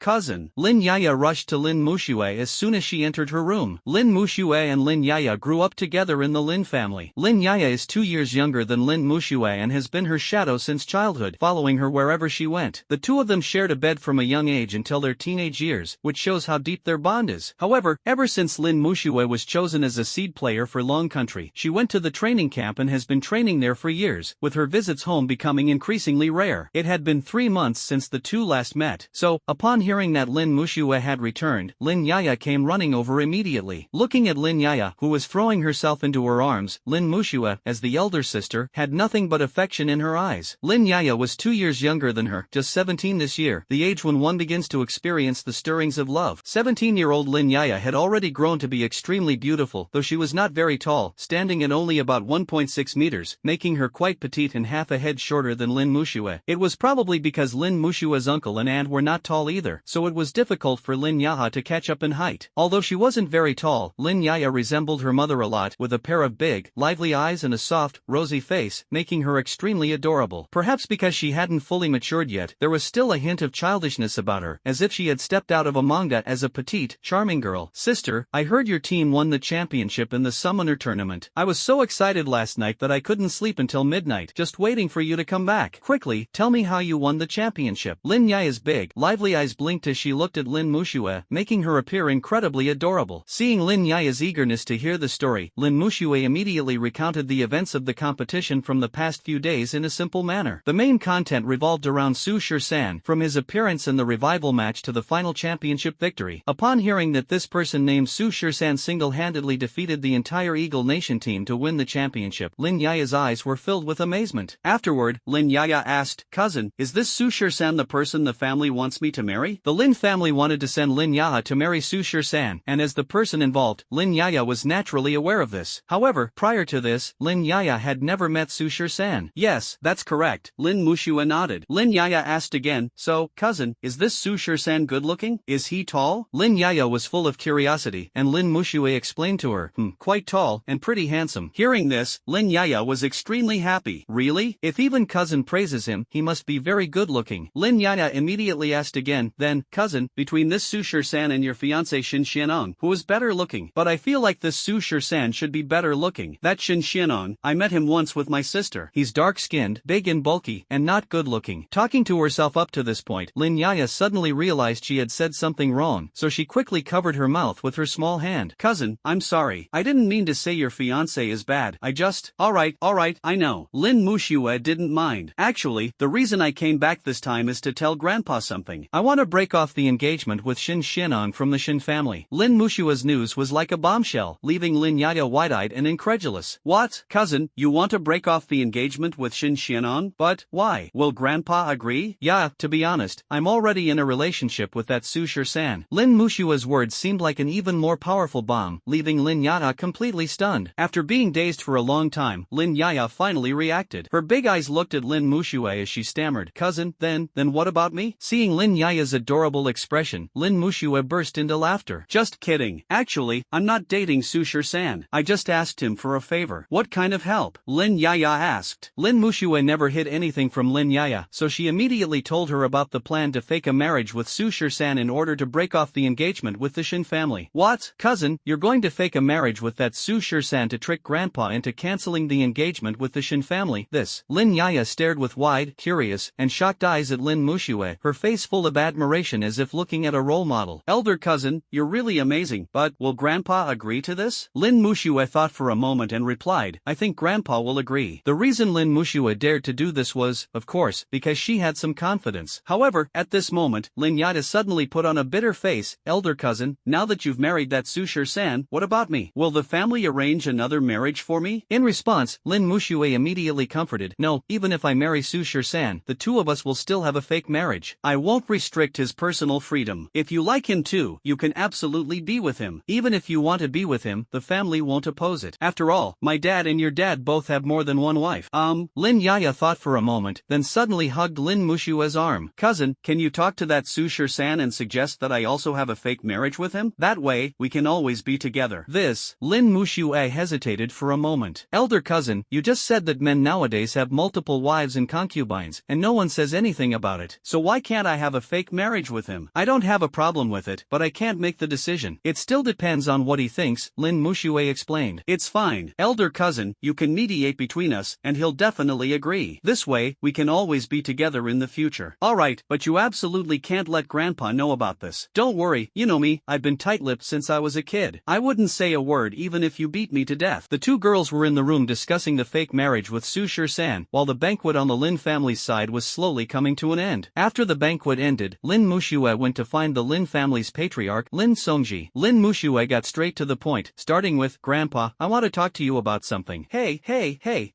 Lin Yaya rushed to Lin Muxue as soon as she entered her room. Lin Muxue and Lin Yaya grew up together in the Lin family. Lin Yaya is 2 years younger than Lin Muxue and has been her shadow since childhood, following her wherever she went. The two of them shared a bed from a young age until their teenage years, which shows how deep their bond is. However, ever since Lin Muxue was chosen as a seed player for Long Country, she went to the training camp and has been training there for years, with her visits home becoming increasingly rare. It had been 3 months since the two last met, so, upon hearing that Lin Muxue had returned, Lin Yaya came running over immediately. Looking at Lin Yaya, who was throwing herself into her arms, Lin Muxue, as the elder sister, had nothing but affection in her eyes. Lin Yaya was 2 years younger than her, just 17 this year, the age when one begins to experience the stirrings of love. 17-year-old Lin Yaya had already grown to be extremely beautiful, though she was not very tall, standing at only about 1.6 meters, making her quite petite and half a head shorter than Lin Muxue. It was probably because Lin Mushue's uncle and aunt were not tall either, so it was difficult for Lin Yaya to catch up in height. Although she wasn't very tall, Lin Yaya resembled her mother a lot, with a pair of big, lively eyes and a soft, rosy face, making her extremely adorable. Perhaps because she hadn't fully matured yet, there was still a hint of childishness about her, as if she had stepped out of a manga as a petite, charming girl. Sister, I heard your team won the championship in the Summoner Tournament. I was so excited last night that I couldn't sleep until midnight, just waiting for you to come back. Quickly, tell me how you won the championship. Lin Yaya's big, lively eyes blinked as she looked at Lin Muxue, making her appear incredibly adorable. Seeing Lin Yaya's eagerness to hear the story, Lin Muxue immediately recounted the events of the competition from the past few days in a simple manner. The main content revolved around Su Shisan, from his appearance in the revival match to the final championship victory. Upon hearing that this person named Su Shisan single-handedly defeated the entire Eagle Nation team to win the championship, Lin Yaya's eyes were filled with amazement. Afterward, Lin Yaya asked, "Cousin, is this Su Shisan the person the family wants me to marry?" The Lin family wanted to send Lin Yaya to marry Su Shisan, and as the person involved, Lin Yaya was naturally aware of this. However, prior to this, Lin Yaya had never met Su Shisan. "Yes, that's correct," Lin Muxue nodded. Lin Yaya asked again, "So, cousin, is this Su Shisan good-looking? Is he tall?" Lin Yaya was full of curiosity, and Lin Muxue explained to her, "Quite tall, and pretty handsome." Hearing this, Lin Yaya was extremely happy. "Really? If even cousin praises him, he must be very good-looking." Lin Yaya immediately asked again, "Then, cousin, between this Su Shisan and your fiancé Shin Xianong, who is better-looking?" "But I feel like this Su Shisan should be better-looking. That Shin Xianong, I met him once with my sister. He's dark-skinned, big and bulky, and not good-looking." Talking to herself up to this point, Lin Yaya suddenly realized she had said something wrong, so she quickly covered her mouth with her small hand. "Cousin, I'm sorry. I didn't mean to say your fiancé is bad. I just... Alright, I know." Lin Muxue didn't mind. "Actually, the reason I came back this time is to tell Grandpa something. I want to break off the engagement with Shin Xianong from the Shin family." Lin Muxue's news was like a bombshell, leaving Lin Yaya wide-eyed and incredulous. "What? Cousin, you want to break off the engagement with Shin Xianong? But why? Will Grandpa agree?" "Yeah, to be honest, I'm already in a relationship with that Su Shisan." Lin Muxue's words seemed like an even more powerful bomb, leaving Lin Yaya completely stunned. After being dazed for a long time, Lin Yaya finally reacted. Her big eyes looked at Lin Muxue as she stammered, "Cousin, then what about me?" Seeing Lin Yaya's adorable expression, Lin Muxue burst into laughter. "Just kidding. Actually, I'm not dating Su Shisan. I just asked him for a favor." "What kind of help?" Lin Yaya asked. Lin Muxue never hid anything from Lin Yaya, so she immediately told her about the plan to fake a marriage with Su Shisan in order to break off the engagement with the Shin family. "What? Cousin, you're going to fake a marriage with that Su Shisan to trick Grandpa into canceling the engagement with the Shin family?" This. Lin Yaya stared with wide, curious, and shocked eyes at Lin Muxue, her face full of admiration as if looking at a role model. "Elder cousin, you're really amazing, but will Grandpa agree to this?" Lin Muxue thought for a moment and replied, "I think Grandpa will agree." The reason Lin Muxue dared to do this was, of course, because she had some confidence. However, at this moment, Lin Yaya suddenly put on a bitter face. "Elder cousin, now that you've married that Su Shisan, what about me? Will the family arrange another marriage for me?" In response, Lin Muxue immediately comforted, "No, even if I marry Su Shisan, the two of us will still have a fake marriage. I won't restrict his personal freedom. If you like him too, you can absolutely be with him. Even if you want to be with him, the family won't oppose it. After all, my dad and your dad both have more than one wife." Lin Yaya thought for a moment, then suddenly hugged Lin Muxue's arm. "Cousin, can you talk to that Su Shisan and suggest that I also have a fake marriage with him? That way, we can always be together." This. Lin Muxue hesitated for a moment. "Elder cousin, you just said that men nowadays have multiple wives and concubines, and no one says anything about it. So why can't I have a fake marriage with him?" "I don't have a problem with it, but I can't make the decision. It still depends on what he thinks," Lin Muxue explained. "It's fine. Elder cousin, you can mediate between us, and he'll definitely agree. This way, we can always be together in the future." "Alright, but you absolutely can't let Grandpa know about this." "Don't worry, you know me, I've been tight-lipped since I was a kid. I wouldn't say a word even if you beat me to death." The two girls were in the room discussing the fake marriage with Su Shisan, while the banquet on the Lin family's side was slowly coming to an end. After the banquet ended, Lin Muxue went to find the Lin family's patriarch, Lin Songji. Lin Muxue got straight to the point, starting with, "Grandpa, I want to talk to you about something." Hey,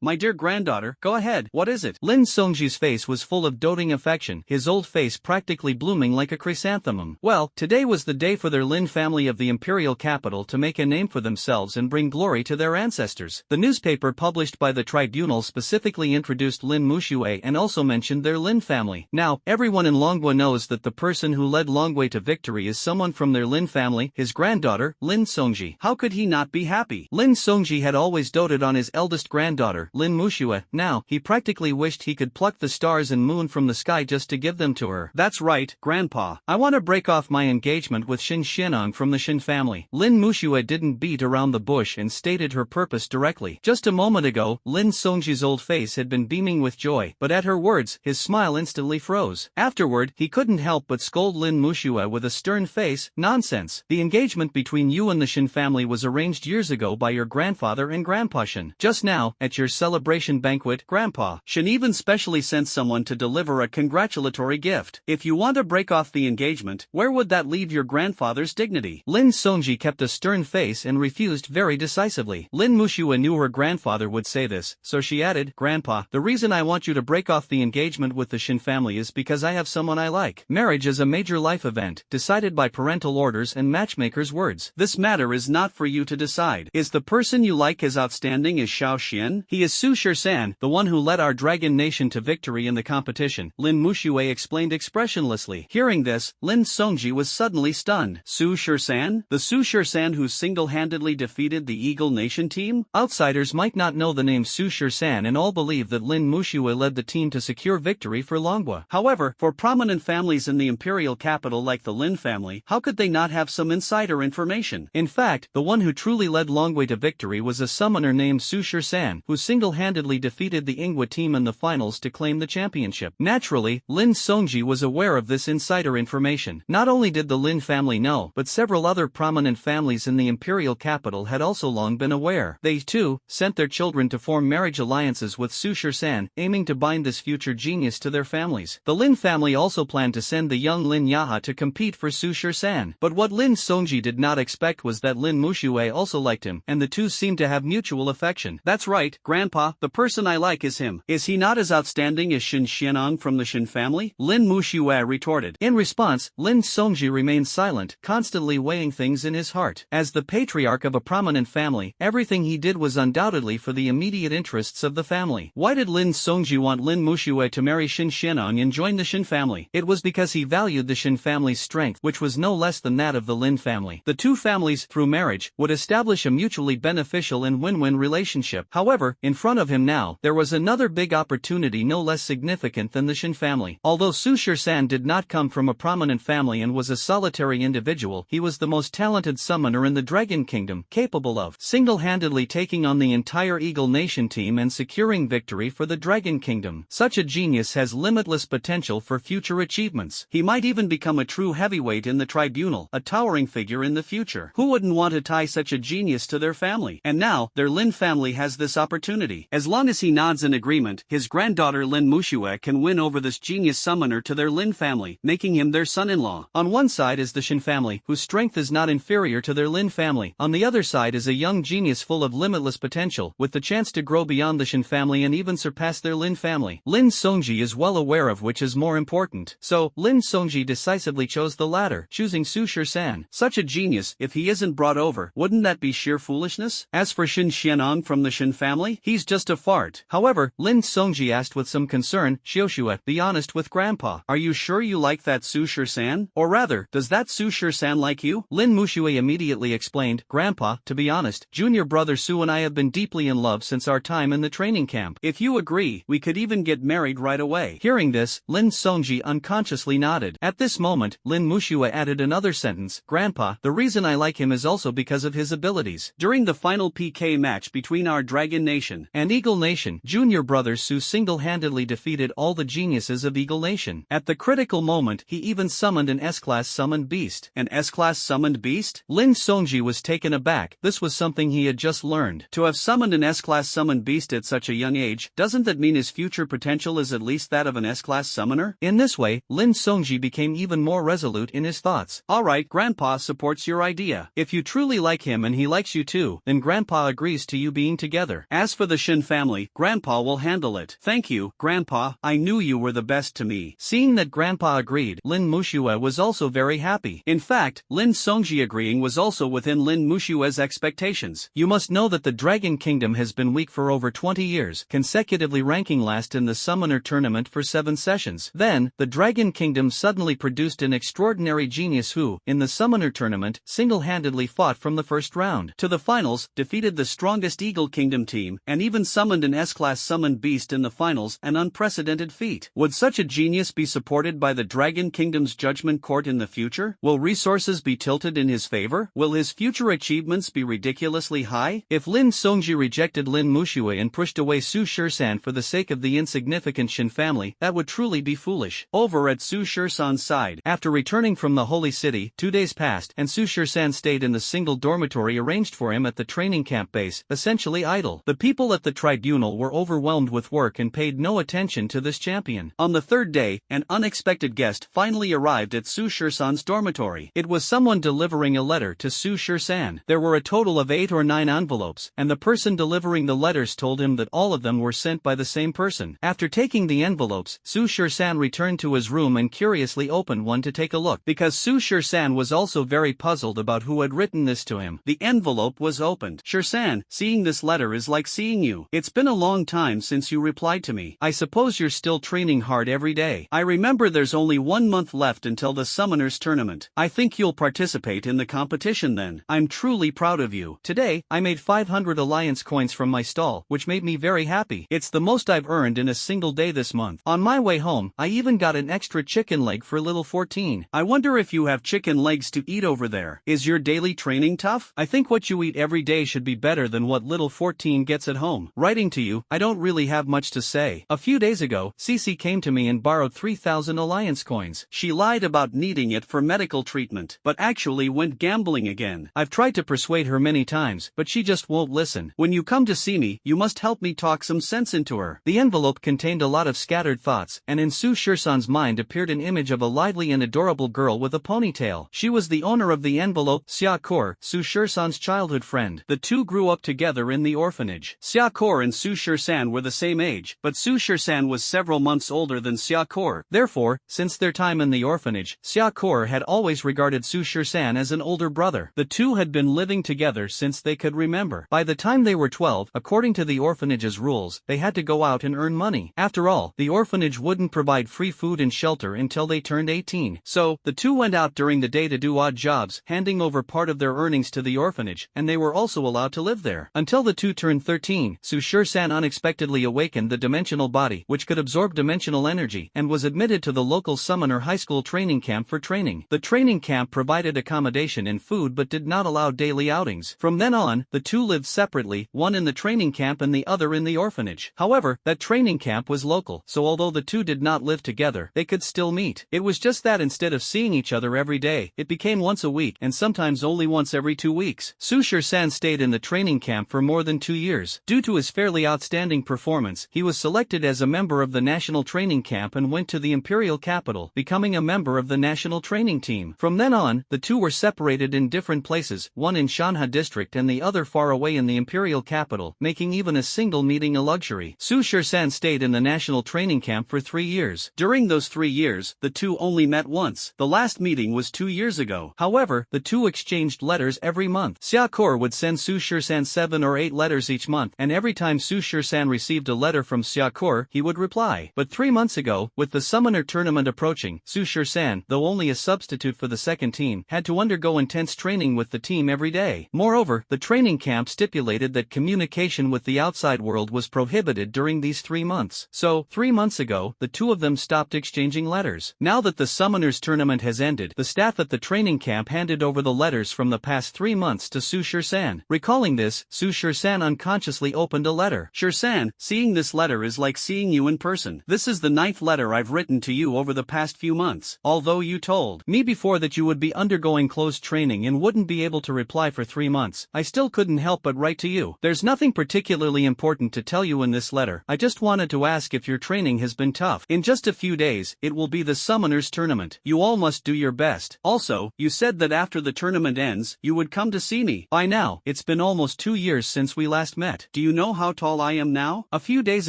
my dear granddaughter, go ahead, what is it?" Lin Songji's face was full of doting affection, his old face practically blooming like a chrysanthemum. "Well, today was the day for their Lin family of the imperial capital to make a name for themselves and bring glory to their ancestors. The newspaper published by the tribunal specifically introduced Lin Muxue and also mentioned their Lin family. Now, everyone in Longwa knows that the person who led Longwei to victory is someone from their Lin family, his granddaughter, Lin Songji. How could he not be happy? Lin Songji had always doted on his eldest granddaughter, Lin Muxue. Now, he practically wished he could pluck the stars and moon from the sky just to give them to her. "That's right, Grandpa. I want to break off my engagement with Shin Xianong from the Shin Shin family. Lin Muxue didn't beat around the bush and stated her purpose directly. Just a moment ago, Lin Songji's old face had been beaming with joy, but at her words, his smile instantly froze. Afterward, he couldn't help but scold Lin Muxue with a stern face. Nonsense. The engagement between you and the Shin family was arranged years ago by your grandfather and Grandpa Shin. Just now, at your celebration banquet, Grandpa Shin even specially sent someone to deliver a congratulatory gift. If you want to break off the engagement, where would that leave your grandfather's dignity? Lin Songji kept a stern face and refused very decisively. Lin Muxue knew her grandfather would say this, so she added, Grandpa, the reason I want you to break off the engagement with the Shin family is because I have someone I like. Marriage is a major life event, decided by parental orders and matchmakers' words. This matter is not for you to decide. Is the person you like as outstanding as Xiao Xian? He is Su Shisan, the one who led our dragon nation to victory in the competition, Lin Muxue explained expressionlessly. Hearing this, Lin Songji was suddenly stunned. Su Shisan? The Su Shisan who single-handedly defeated the Eagle Nation team? Outsiders might not know the name Su Shisan and all believe that Lin Muxue led the team to secure victory for Longhua. However, for prominent families in the imperial capital like the Lin family, how could they not have some insider information? In fact, the one who truly led Longhua to victory was a summoner named Su Shisan, who single-handedly defeated the Ingwa team in the finals to claim the championship. Naturally, Lin Songji was aware of this insider information. Not only did the Lin family know, but several other prominent families in the imperial capital had also long been aware. They, too, sent their children to form marriage alliances with Su Shisan, aiming to bind this future genius to their families. The Lin family also planned to send the young Lin Yaha to compete for Su Shisan. But what Lin Songji did not expect was that Lin Muxue also liked him, and the two seemed to have mutual affection. That's right, Grandpa, the person I like is him. Is he not as outstanding as Shin Xianong from the Shin family? Lin Muxue retorted. In response, Lin Songji remained silent, constantly weighing things in his heart. As the patriarch of a prominent family, everything he did was undoubtedly for the immediate interests of the family. Why did Lin Songji want Lin Muxue to marry Shin Xianong and join the Shin family? It was because he valued the Shin family's strength, which was no less than that of the Lin family. The two families, through marriage, would establish a mutually beneficial and win-win relationship. However, in front of him now, there was another big opportunity no less significant than the Shin family. Although Su Shisan did not come from a prominent family and was a solitary individual, he was the most talented summoner in the Dragon Kingdom, capable of single-handedly taking on the entire Eagle Nation team and securing victory for the Dragon Kingdom. Such a genius has limitless potential for future achievements. He might even become a true heavyweight in the tribunal, a towering figure in the future. Who wouldn't want to tie such a genius to their family? And now, their Lin family has this opportunity. As long as he nods in agreement, his granddaughter Lin Muxue can win over this genius summoner to their Lin family, making him their son-in-law. On one side is the Shin family, whose strength is not inferior to their Lin family. On the other side is a young genius full of limitless potential, with the chance to grow beyond the Shin family and even surpass their Lin family. Lin Songji is well aware of which is more important. So, Lin Songji decisively chose the latter, choosing Su Shisan. Such a genius, if he isn't brought over, wouldn't that be sheer foolishness? As for Shin Xianong from the Shin family, he's just a fart. However, Lin Songji asked with some concern, Xiaoxue, be honest with Grandpa. Are you sure you like that Su Shisan? Or rather, does that Su Shisan like you? Lin Muxue immediately explained, Grandpa, to be honest, junior brother Su and I have been deeply in love since our time in the training camp. If you agree, we could even get married right away. Hearing this, Lin Songji unconsciously nodded. At this moment, Lin Muxue added another sentence, Grandpa, the reason I like him is also because of his abilities. During the final PK match between our Dragon Nation and Eagle Nation, junior brother Su single-handedly defeated all the geniuses of Eagle Nation. At the critical moment, he even summoned an S-class summoned beast. An S-class summoned beast? Lin Songji was taken aback. This was something he had just learned. To have summoned an S-class summoned beast at such a young age, doesn't that mean his future potential is at least that of an S-class summoner? In this way, Lin Songji became even more resolute in his thoughts. Alright, Grandpa supports your idea. If you truly like him and he likes you too, then Grandpa agrees to you being together. As for the Shin family, Grandpa will handle it. Thank you, Grandpa, I knew you were the best to me. Seeing that Grandpa agreed, Lin Muxue was also very happy. In fact, Lin Songji agreeing was also within Lin Muxue's expectations. You must know that the Dragon Kingdom has been weak for over 20 years, consecutively ranking last in the Summoner Tournament for 7 sessions. Then, the Dragon Kingdom suddenly produced an extraordinary genius who, in the Summoner Tournament, single-handedly fought from the first round to the finals, defeated the strongest Eagle Kingdom team, and even summoned an S-class summoned beast in the finals, an unprecedented feat. Would such a genius be supported by the Dragon Kingdom's judgment court in the future? Will resources be tilted tilted in his favor? Will his future achievements be ridiculously high? If Lin Songji rejected Lin Muxue and pushed away Su Shisan for the sake of the insignificant Shin family, that would truly be foolish. Over at Su Shisan's side, after returning from the holy city, 2 days passed, and Su Shisan stayed in the single dormitory arranged for him at the training camp base, essentially idle. The people at the tribunal were overwhelmed with work and paid no attention to this champion. On the third day, an unexpected guest finally arrived at Su Shisan's dormitory. It was someone delivering a letter to Su Shisan. There were a total of 8 or 9 envelopes, and the person delivering the letters told him that all of them were sent by the same person. After taking the envelopes, Su Shisan returned to his room and curiously opened one to take a look, because Su Shisan was also very puzzled about who had written this to him. The envelope was opened. Shisan, seeing this letter is like seeing you. It's been a long time since you replied to me. I suppose you're still training hard every day. I remember there's only 1 month left until the Summoners Tournament. I think you'll participate in the competition then. I'm truly proud of you. Today, I made 500 alliance coins from my stall, which made me very happy. It's the most I've earned in a single day this month. On my way home, I even got an extra chicken leg for little 14. I wonder if you have chicken legs to eat over there. Is your daily training tough? I think what you eat every day should be better than what little 14 gets at home. Writing to you, I don't really have much to say. A few days ago, Cece came to me and borrowed 3,000 alliance coins. She lied about needing it for medical treatment, but actually went gambling again. I've tried to persuade her many times, but she just won't listen. When you come to see me, you must help me talk some sense into her. The envelope contained a lot of scattered thoughts, and in Su Shisan's mind appeared an image of a lively and adorable girl with a ponytail. She was the owner of the envelope, Xia Kor, Su Shisan's childhood friend. The two grew up together in the orphanage. Xia Kor and Su Shisan were the same age, but Su Shisan was several months older than Xia Kor. Therefore, since their time in the orphanage, Xia Kor had always regarded Su Shisan as an older brother. The two had been living together since they could remember. By the time they were 12, according to the orphanage's rules, they had to go out and earn money. After all, the orphanage wouldn't provide free food and shelter until they turned 18. So, the two went out during the day to do odd jobs, handing over part of their earnings to the orphanage, and they were also allowed to live there. Until the two turned 13, Su Shisan unexpectedly awakened the dimensional body, which could absorb dimensional energy, and was admitted to the local summoner high school training camp for training. The training camp provided accommodation and food but did not allow daily outings. From then on, the two lived separately, one in the training camp and the other in the orphanage. However, that training camp was local, so although the two did not live together, they could still meet. It was just that instead of seeing each other every day, it became once a week and sometimes only once every 2 weeks. Su Shisan stayed in the training camp for more than 2 years. Due to his fairly outstanding performance, he was selected as a member of the national training camp and went to the imperial capital, becoming a member of the national training team. From then on, the two were separated in different places, one in Shanha district and the other far away in the imperial capital, making even a single meeting a luxury. Su Shisan stayed in the national training camp for 3 years. During those 3 years, the two only met once. The last meeting was 2 years ago. However, the two exchanged letters every month. Xia Kor would send Su Shisan 7 or 8 letters each month, and every time Su Shisan received a letter from Xia Kor, he would reply. But 3 months ago, with the summoner tournament approaching, Su Shisan, though only a substitute for the second team, had to undergo intense training with the team every day. Moreover, the training camp stipulated that communication with the outside world was prohibited during these 3 months. So, 3 months ago, the two of them stopped exchanging letters. Now that the summoners tournament has ended, the staff at the training camp handed over the letters from the past 3 months to Su Shisan. Recalling this, Su Shisan unconsciously opened a letter. Shisan, seeing this letter is like seeing you in person. This is the 9th letter I've written to you over the past few months. Although you told me before that you would be undergoing closed training and wouldn't be able to reply for 3 months, I still couldn't help but write to you. There's nothing particularly important to tell you in this letter. I just wanted to ask if your training has been tough. In just a few days, it will be the summoners tournament. You all must do your best. Also, you said that after the tournament ends, you would come to see me. By now, it's been almost 2 years since we last met. Do you know how tall I am now? A few days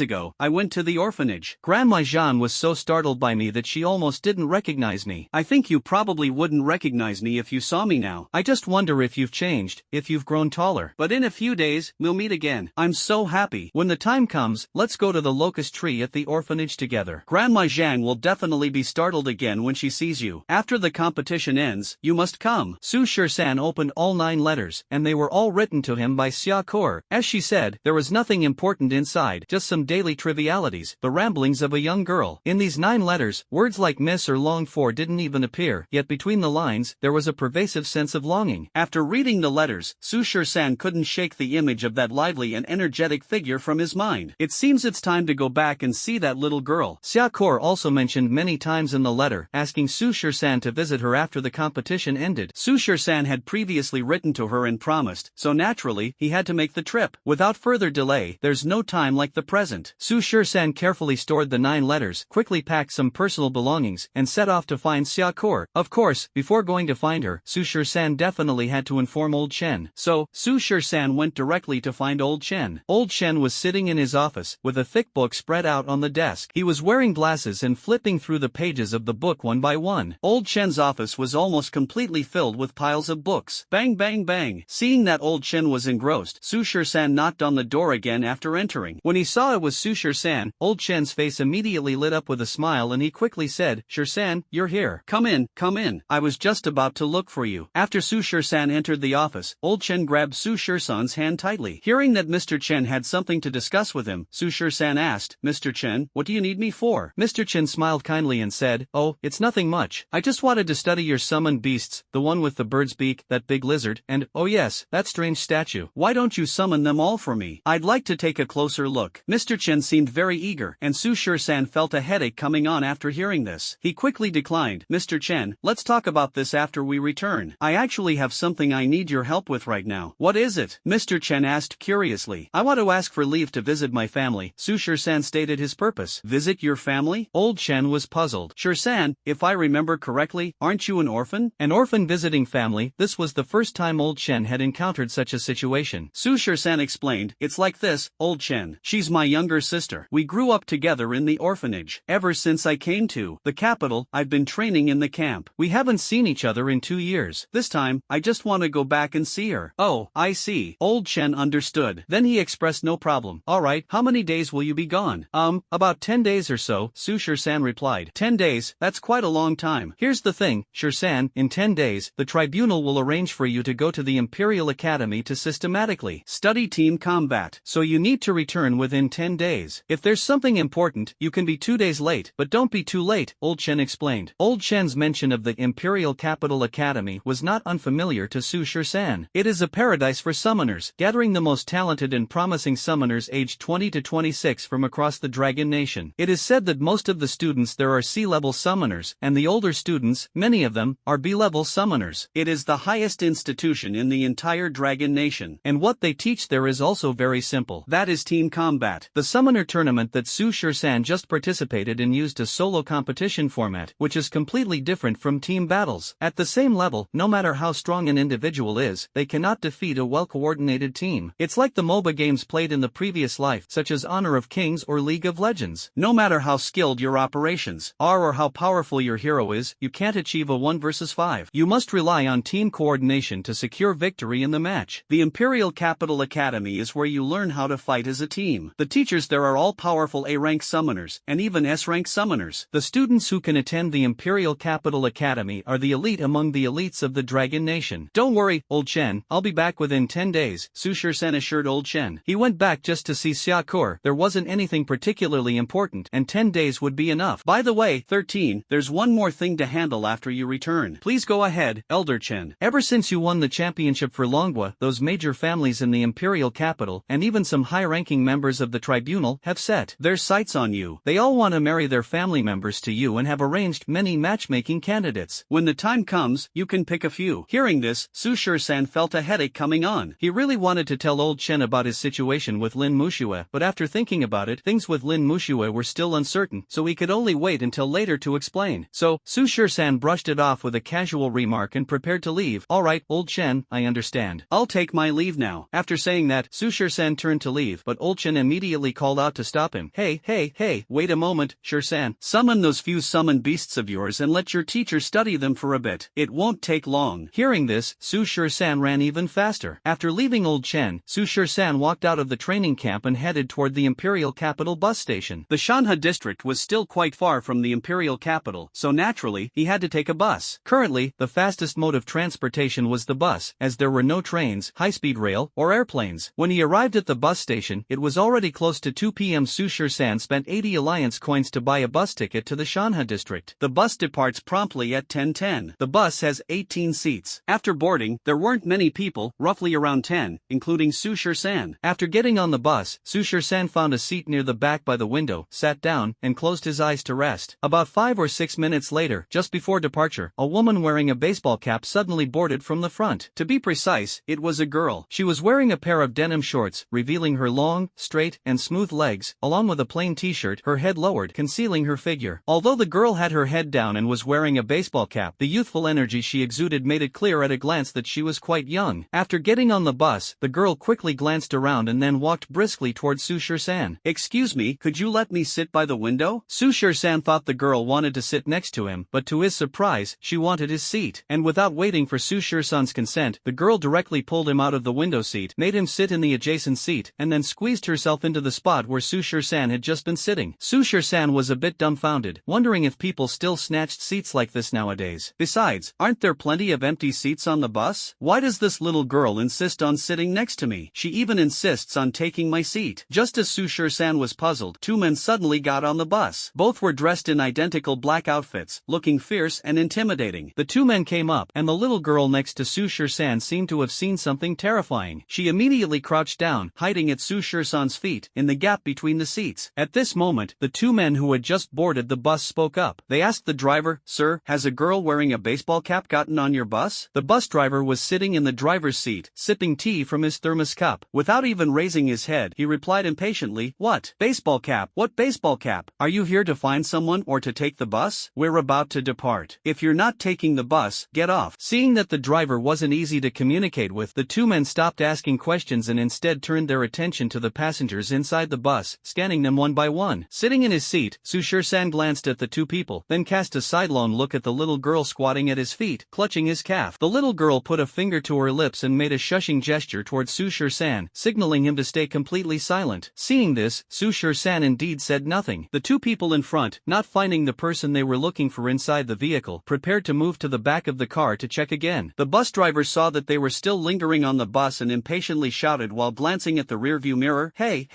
ago, I went to the orphanage. Grandma Jean was so startled by me that she almost didn't recognize me. I think you probably wouldn't recognize me if you saw me now. I just wonder if you've changed, if you've grown taller. But in a few days, we'll meet again. I'm so happy. When the time comes, let's go to the locust tree at the orphanage together. Grandma Zhang will definitely be startled again when she sees you. After the competition ends, you must come. Su Shisan opened all 9 letters, and they were all written to him by Xia Kor. As she said, there was nothing important inside, just some daily trivialities, the ramblings of a young girl. In these 9 letters, words like miss or long for didn't even appear, yet between the lines, there was a pervasive sense of longing. After reading the letters, Su San couldn't shake the image of that lively and energetic figure from his mind. It seems it's time to go back and see that little girl. Xiaokor also mentioned many times in the letter, asking Su San to visit her after the competition ended. Su San had previously written to her and promised, so naturally, he had to make the trip. Without further delay, there's no time like the present. Su San carefully stored the 9 letters, quickly packed some personal belongings, and set off to find Xiaokor. Of course, before going to find her, Su San definitely had to inform Old Chen. So, Su San went directly to find Old Chen. Old Chen was sitting in his office, with a thick book spread out on the desk. He was wearing glasses and flipping through the pages of the book one by one. Old Chen's office was almost completely filled with piles of books. Bang bang bang. Seeing that Old Chen was engrossed, Su San knocked on the door again after entering. When he saw it was Su San, Old Chen's face immediately lit up with a smile and he quickly said, San, you're here. Come in, come in. I was just about to look for you. After Su San entered the office, Old Chen grabbed Su San's hand tightly. Hearing that Mr. Chen had something to discuss with him, Su San asked, Mr. Chen, what do you need me for? Mr. Chen smiled kindly and said, oh, it's nothing much. I just wanted to study your summoned beasts, the one with the bird's beak, that big lizard, and, oh yes, that strange statue. Why don't you summon them all for me? I'd like to take a closer look. Mr. Chen seemed very eager, and Su San felt a headache coming on after hearing this. He quickly declined, Mr. Chen, let's talk about this after we return. I actually have something I need your help with right now. What is it? Mr. Chen asked curiously. I want to ask for leave to visit my family. Su San stated his purpose. Visit your family? Old Chen was puzzled. San, if I remember correctly, aren't you an orphan? An orphan visiting family? This was the first time Old Chen had encountered such a situation. Su San explained, it's like this, Old Chen. She's my younger sister. We grew up together in the orphanage. Ever since I came to the capital, I've been training in the camp. We haven't seen each other in 2 years. This time, I just want to go back and see her. Oh, I see. Old Chen understood. Then he expressed no problem. Alright, how many days will you be gone? About 10 days or so, Su San replied. 10 days, that's quite a long time. Here's the thing, San, in 10 days, the tribunal will arrange for you to go to the Imperial Academy to systematically study team combat. So you need to return within 10 days. If there's something important, you can be 2 days late, but don't be too late, Old Chen explained. Old Chen's mention of the Imperial Capital Academy was not unfamiliar to Su San. It is a paradise for summoners, gathering the most talented and promising summoners aged 20 to 26 from across the Dragon Nation. It is said that most of the students there are C-level summoners, and the older students, many of them, are B-level summoners. It is the highest institution in the entire Dragon Nation, and what they teach there is also very simple. That is team combat. The summoner tournament that Su San just participated in used a solo competition format, which is completely different from team battles. At the same level, no matter how strong an individual is, they cannot defeat a well-coordinated team. It's like the MOBA games played in the previous life, such as Honor of Kings or League of Legends. No matter how skilled your operations are or how powerful your hero is, you can't achieve a 1 versus 5. You must rely on team coordination to secure victory in the match. The Imperial Capital Academy is where you learn how to fight as a team. The teachers there are all powerful A-rank summoners, and even S-rank summoners. The students who can attend the Imperial Capital Academy are the elite among the elites of the Dragon Nation. Don't worry, Old Chen, I'll be back within 10 days, Su San assured Old Chen. He went back just to see Xiaokor. There wasn't anything particularly important, and 10 days would be enough. By the way, 13, there's one more thing to handle after you return. Please go ahead, Elder Chen. Ever since you won the championship for Longwa, those major families in the Imperial Capital, and even some high-ranking members of the tribunal, have set their sights on you. They all want to marry their family members to you and have arranged many matchmaking candidates. When the time comes, you can pick a few. Hearing this, Su San felt a headache coming on. He really wanted to tell Old Chen about his situation with Lin Muxue, but after thinking about it, things with Lin Muxue were still uncertain, so he could only wait until later to explain. So, Su San brushed it off with a casual remark and prepared to leave. Alright, Old Chen, I understand. I'll take my leave now. After saying that, Su San turned to leave, but Old Chen immediately called out to stop him. Hey, wait a moment, San. Summon those few summoned beasts of yours and let your teacher study them for a bit. It won't take long. Hearing this, Su San ran even faster. After leaving Old Chen, Su San walked out of the training camp and headed toward the Imperial Capital bus station. The Shanha district was still quite far from the Imperial Capital, so naturally, he had to take a bus. Currently, the fastest mode of transportation was the bus, as there were no trains, high-speed rail, or airplanes. When he arrived at the bus station, it was already close to 2 p.m. Su San spent 80 alliance coins to buy a bus ticket to the Shanha district. The bus departs promptly at 10:10. The bus bus has 18 seats. After boarding, there weren't many people, roughly around 10, including Su San. After getting on the bus, Su San found a seat near the back by the window, sat down, and closed his eyes to rest. About 5 or 6 minutes later, just before departure, a woman wearing a baseball cap suddenly boarded from the front. To be precise, it was a girl. She was wearing a pair of denim shorts, revealing her long, straight, and smooth legs, along with a plain t-shirt, her head lowered, concealing her figure. Although the girl had her head down and was wearing a baseball cap, the youthful energy she exuded made it clear at a glance that she was quite young. After getting on the bus, the girl quickly glanced around and then walked briskly towards Su San. "Excuse me, could you let me sit by the window?" Su San thought the girl wanted to sit next to him, but to his surprise, she wanted his seat. And without waiting for Su San's consent, the girl directly pulled him out of the window seat, made him sit in the adjacent seat, and then squeezed herself into the spot where Su San had just been sitting. Su San was a bit dumbfounded, wondering if people still snatched seats like this nowadays. Besides, aren't there plenty of empty seats on the bus? Why does this little girl insist on sitting next to me? She even insists on taking my seat. Just as Su San was puzzled, two men suddenly got on the bus. Both were dressed in identical black outfits, looking fierce and intimidating. The two men came up, and the little girl next to Su San seemed to have seen something terrifying. She immediately crouched down, hiding at Su San's feet, in the gap between the seats. At this moment, the two men who had just boarded the bus spoke up. They asked the driver, "Sir, has a girl wearing a baseball cap gotten on your bus?" The bus driver was sitting in the driver's seat, sipping tea from his thermos cup. Without even raising his head, he replied impatiently, "What? Baseball cap? What baseball cap? Are you here to find someone or to take the bus? We're about to depart. If you're not taking the bus, get off." Seeing that the driver wasn't easy to communicate with, the two men stopped asking questions and instead turned their attention to the passengers inside the bus, scanning them one by one. Sitting in his seat, Su San glanced at the two people, then cast a sidelong look at the little girl squatting at his feet, clutching his calf. The little girl put a finger to her lips and made a shushing gesture towards Su San, signaling him to stay completely silent. Seeing this, Su San indeed said nothing. The two people in front, not finding the person they were looking for inside the vehicle, prepared to move to the back of the car to check again. The bus driver saw that they were still lingering on the bus and impatiently shouted while glancing at the rearview mirror, Hey,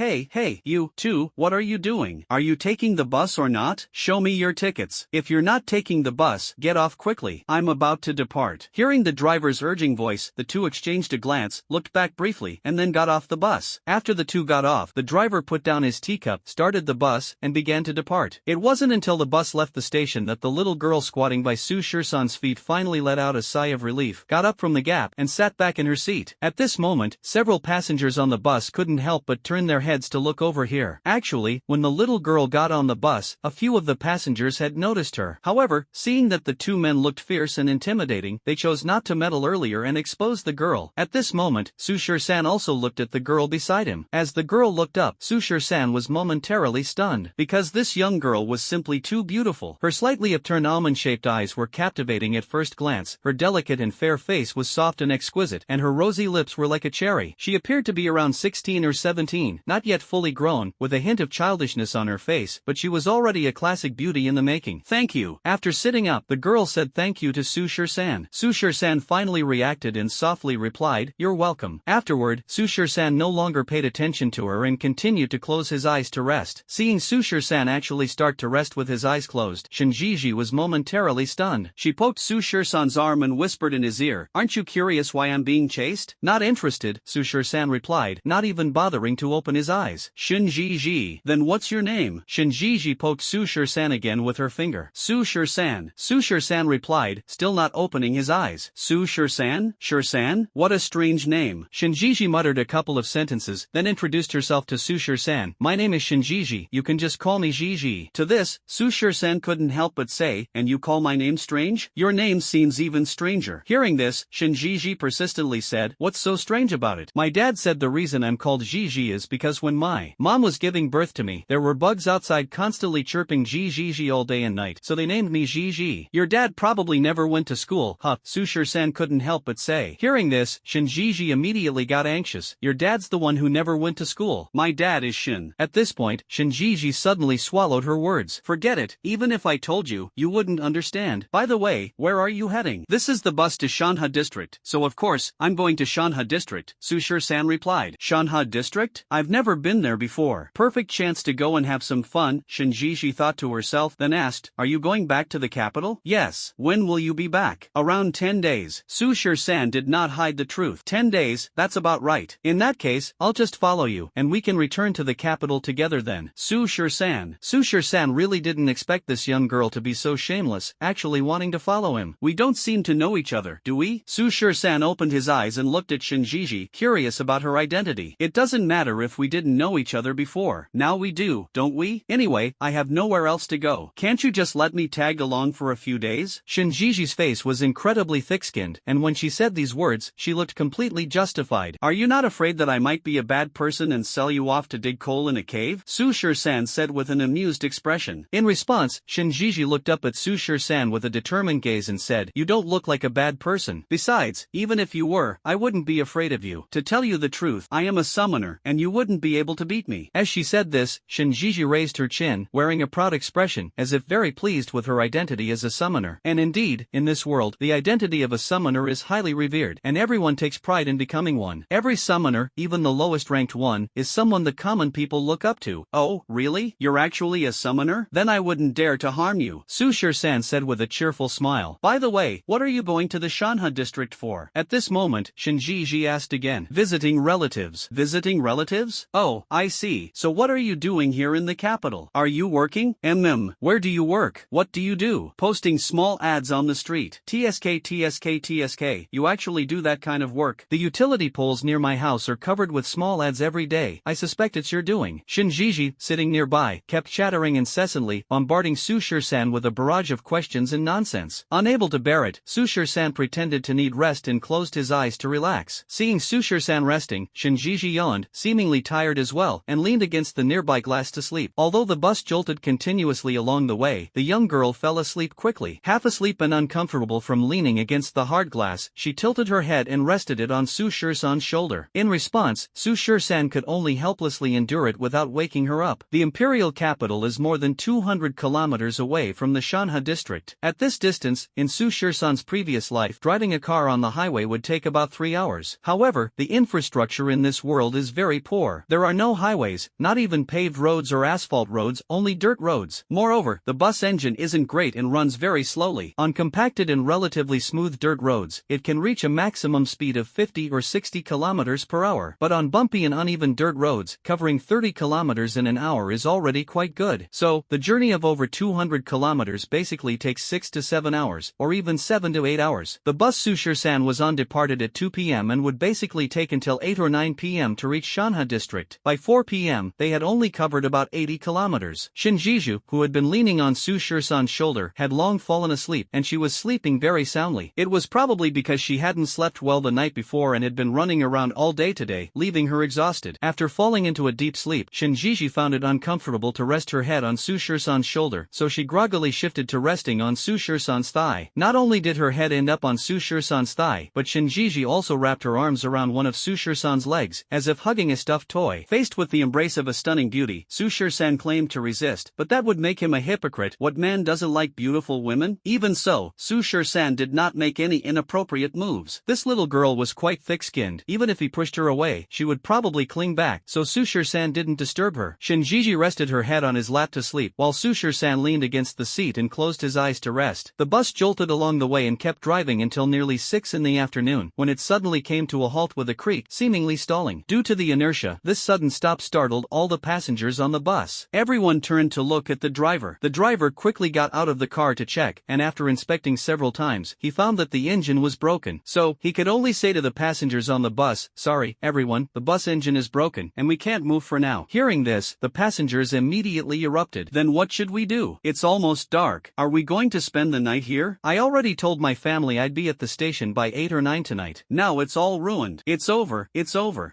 you two, what are you doing? Are you taking the bus or not? Show me your tickets. If you're not taking the bus, get off quickly. I'm about to depart." Hearing the driver's urging voice, the two exchanged a glance, looked back briefly, and then got off the bus. After the two got off, the driver put down his teacup, started the bus, and began to depart. It wasn't until the bus left the station that the little girl squatting by Su San's feet finally let out a sigh of relief, got up from the gap, and sat back in her seat. At this moment, several passengers on the bus couldn't help but turn their heads to look over here. Actually, when the little girl got on the bus, a few of the passengers had noticed her. However, seeing that the two men looked fierce and intimidating, they chose not to meddle earlier and exposed the girl. At this moment, Su San also looked at the girl beside him. As the girl looked up, Su San was momentarily stunned, because this young girl was simply too beautiful. Her slightly upturned almond-shaped eyes were captivating at first glance, her delicate and fair face was soft and exquisite, and her rosy lips were like a cherry. She appeared to be around 16 or 17, not yet fully grown, with a hint of childishness on her face, but she was already a classic beauty in the making. "Thank you." After sitting up, the girl said thank you to Su San. Su San finally reacted and softly replied, "You're welcome." Afterward, Su San no longer paid attention to her and continued to close his eyes to rest. Seeing Su San actually start to rest with his eyes closed, Shinjiji was momentarily stunned. She poked Su San's arm and whispered in his ear, "Aren't you curious why I'm being chased?" "Not interested," Su San replied, not even bothering to open his eyes. "Shinjiji, then what's your name?" Shinjiji poked Su San again with her finger. "Su San." Su San replied, still not opening his eyes. "Su San? San? What a strange name." Shinjiji muttered a couple of sentences, then introduced herself to Su San. "My name is Shinjiji, you can just call me Jiji." To this, Su San couldn't help but say, "And you call my name strange? Your name seems even stranger." Hearing this, Shinjiji persistently said, "What's so strange about it? My dad said the reason I'm called Jiji is because when my mom was giving birth to me, there were bugs outside constantly chirping Jiji all day and night, so they named me Jiji." "Your dad probably never went to school, huh?" Su San couldn't help but say. Hearing this, Shinjiji immediately got anxious. "Your dad's the one who never went to school. My dad is Shin." At this point, Shinjiji suddenly swallowed her words. "Forget it, even if I told you, you wouldn't understand. By the way, where are you heading?" "This is the bus to Shanha District, so of course, I'm going to Shanha District," Su San replied. "Shanha District? I've never been there before. Perfect chance to go and have some fun," Shinjiji thought to herself, then asked, "Are you going back to the capital?" "Yes." "When will you you be back? Around 10 days. Su San did not hide the truth. 10 days, that's about right. In that case, I'll just follow you, and we can return to the capital together then. Su San. Su San really didn't expect this young girl to be so shameless, actually wanting to follow him. We don't seem to know each other, do we? Su San opened his eyes and looked at Shinjiji, curious about her identity. It doesn't matter if we didn't know each other before. Now we do, don't we? Anyway, I have nowhere else to go. Can't you just let me tag along for a few days? Shinjiji's face was incredibly thick-skinned, and when she said these words, she looked completely justified. Are you not afraid that I might be a bad person and sell you off to dig coal in a cave? Su San said with an amused expression. In response, Shinjiji looked up at Su San with a determined gaze and said, "You don't look like a bad person. Besides, even if you were, I wouldn't be afraid of you. To tell you the truth, I am a summoner, and you wouldn't be able to beat me." As she said this, Shinjiji raised her chin, wearing a proud expression, as if very pleased with her identity as a summoner. And indeed, in this world, the identity of a summoner is highly revered, and everyone takes pride in becoming one. Every summoner, even the lowest ranked one, is someone the common people look up to. Oh, really? You're actually a summoner? Then I wouldn't dare to harm you, Su San said with a cheerful smile. By the way, what are you going to the Shanha district for? At this moment, Shinjiji asked again. Visiting relatives. Visiting relatives? Oh, I see. So what are you doing here in the capital? Are you working? Where do you work? What do you do? Posting small ads on the street. TSK. You actually do that kind of work? The utility poles near my house are covered with small ads every day. I suspect it's your doing. Shinjiji, sitting nearby, kept chattering incessantly, bombarding Su San with a barrage of questions and nonsense. Unable to bear it, Su San pretended to need rest and closed his eyes to relax. Seeing Su San resting, Shinjiji yawned, seemingly tired as well, and leaned against the nearby glass to sleep. Although the bus jolted continuously along the way, the young girl fell asleep quickly. Half asleep and uncomfortable from leaning against the hard glass, she tilted her head and rested it on Su San's shoulder. In response, Su San could only helplessly endure it without waking her up. The imperial capital is more than 200 kilometers away from the Shanha district. At this distance, in Su San's previous life, driving a car on the highway would take about 3 hours. However, the infrastructure in this world is very poor. There are no highways, not even paved roads or asphalt roads, only dirt roads. Moreover, the bus engine isn't great and runs very slowly. On compacted and relatively smooth dirt roads, it can reach a maximum speed of 50 or 60 kilometers per hour. But on bumpy and uneven dirt roads, covering 30 kilometers in an hour is already quite good. So, the journey of over 200 kilometers basically takes 6 to 7 hours, or even 7 to 8 hours. The bus Su San was on departed at 2 p.m. and would basically take until 8 or 9 p.m. to reach Shanha district. By 4 p.m., they had only covered about 80 kilometers. Shinjiju, who had been leaning on Su San's shoulder, had long fallen asleep, and she was sleeping very soundly. It was probably because she hadn't slept well the night before and had been running around all day today, leaving her exhausted. After falling into a deep sleep, Shinjiji found it uncomfortable to rest her head on Su San's shoulder, so she groggily shifted to resting on Su San's thigh. Not only did her head end up on Su San's thigh, but Shinjiji also wrapped her arms around one of Su San's legs, as if hugging a stuffed toy. Faced with the embrace of a stunning beauty, Su San claimed to resist, but that would make him a hypocrite. What man doesn't like beautiful women? Even so, Su San did not make any inappropriate moves. This little girl was quite thick-skinned. Even if he pushed her away, she would probably cling back, so Su San didn't disturb her. Shinjiji rested her head on his lap to sleep, while Su San leaned against the seat and closed his eyes to rest. The bus jolted along the way and kept driving until nearly 6 in the afternoon, when it suddenly came to a halt with a creak, seemingly stalling. Due to the inertia, this sudden stop startled all the passengers on the bus. Everyone turned to look at the driver. The driver quickly got out of the car to check, and after inspecting several times, he found that the engine was broken. So, he could only say to the passengers on the bus, "Sorry, everyone, the bus engine is broken, and we can't move for now." Hearing this, the passengers immediately erupted. "Then what should we do? It's almost dark. Are we going to spend the night here? I already told my family I'd be at the station by 8 or 9 tonight. Now it's all ruined. It's over.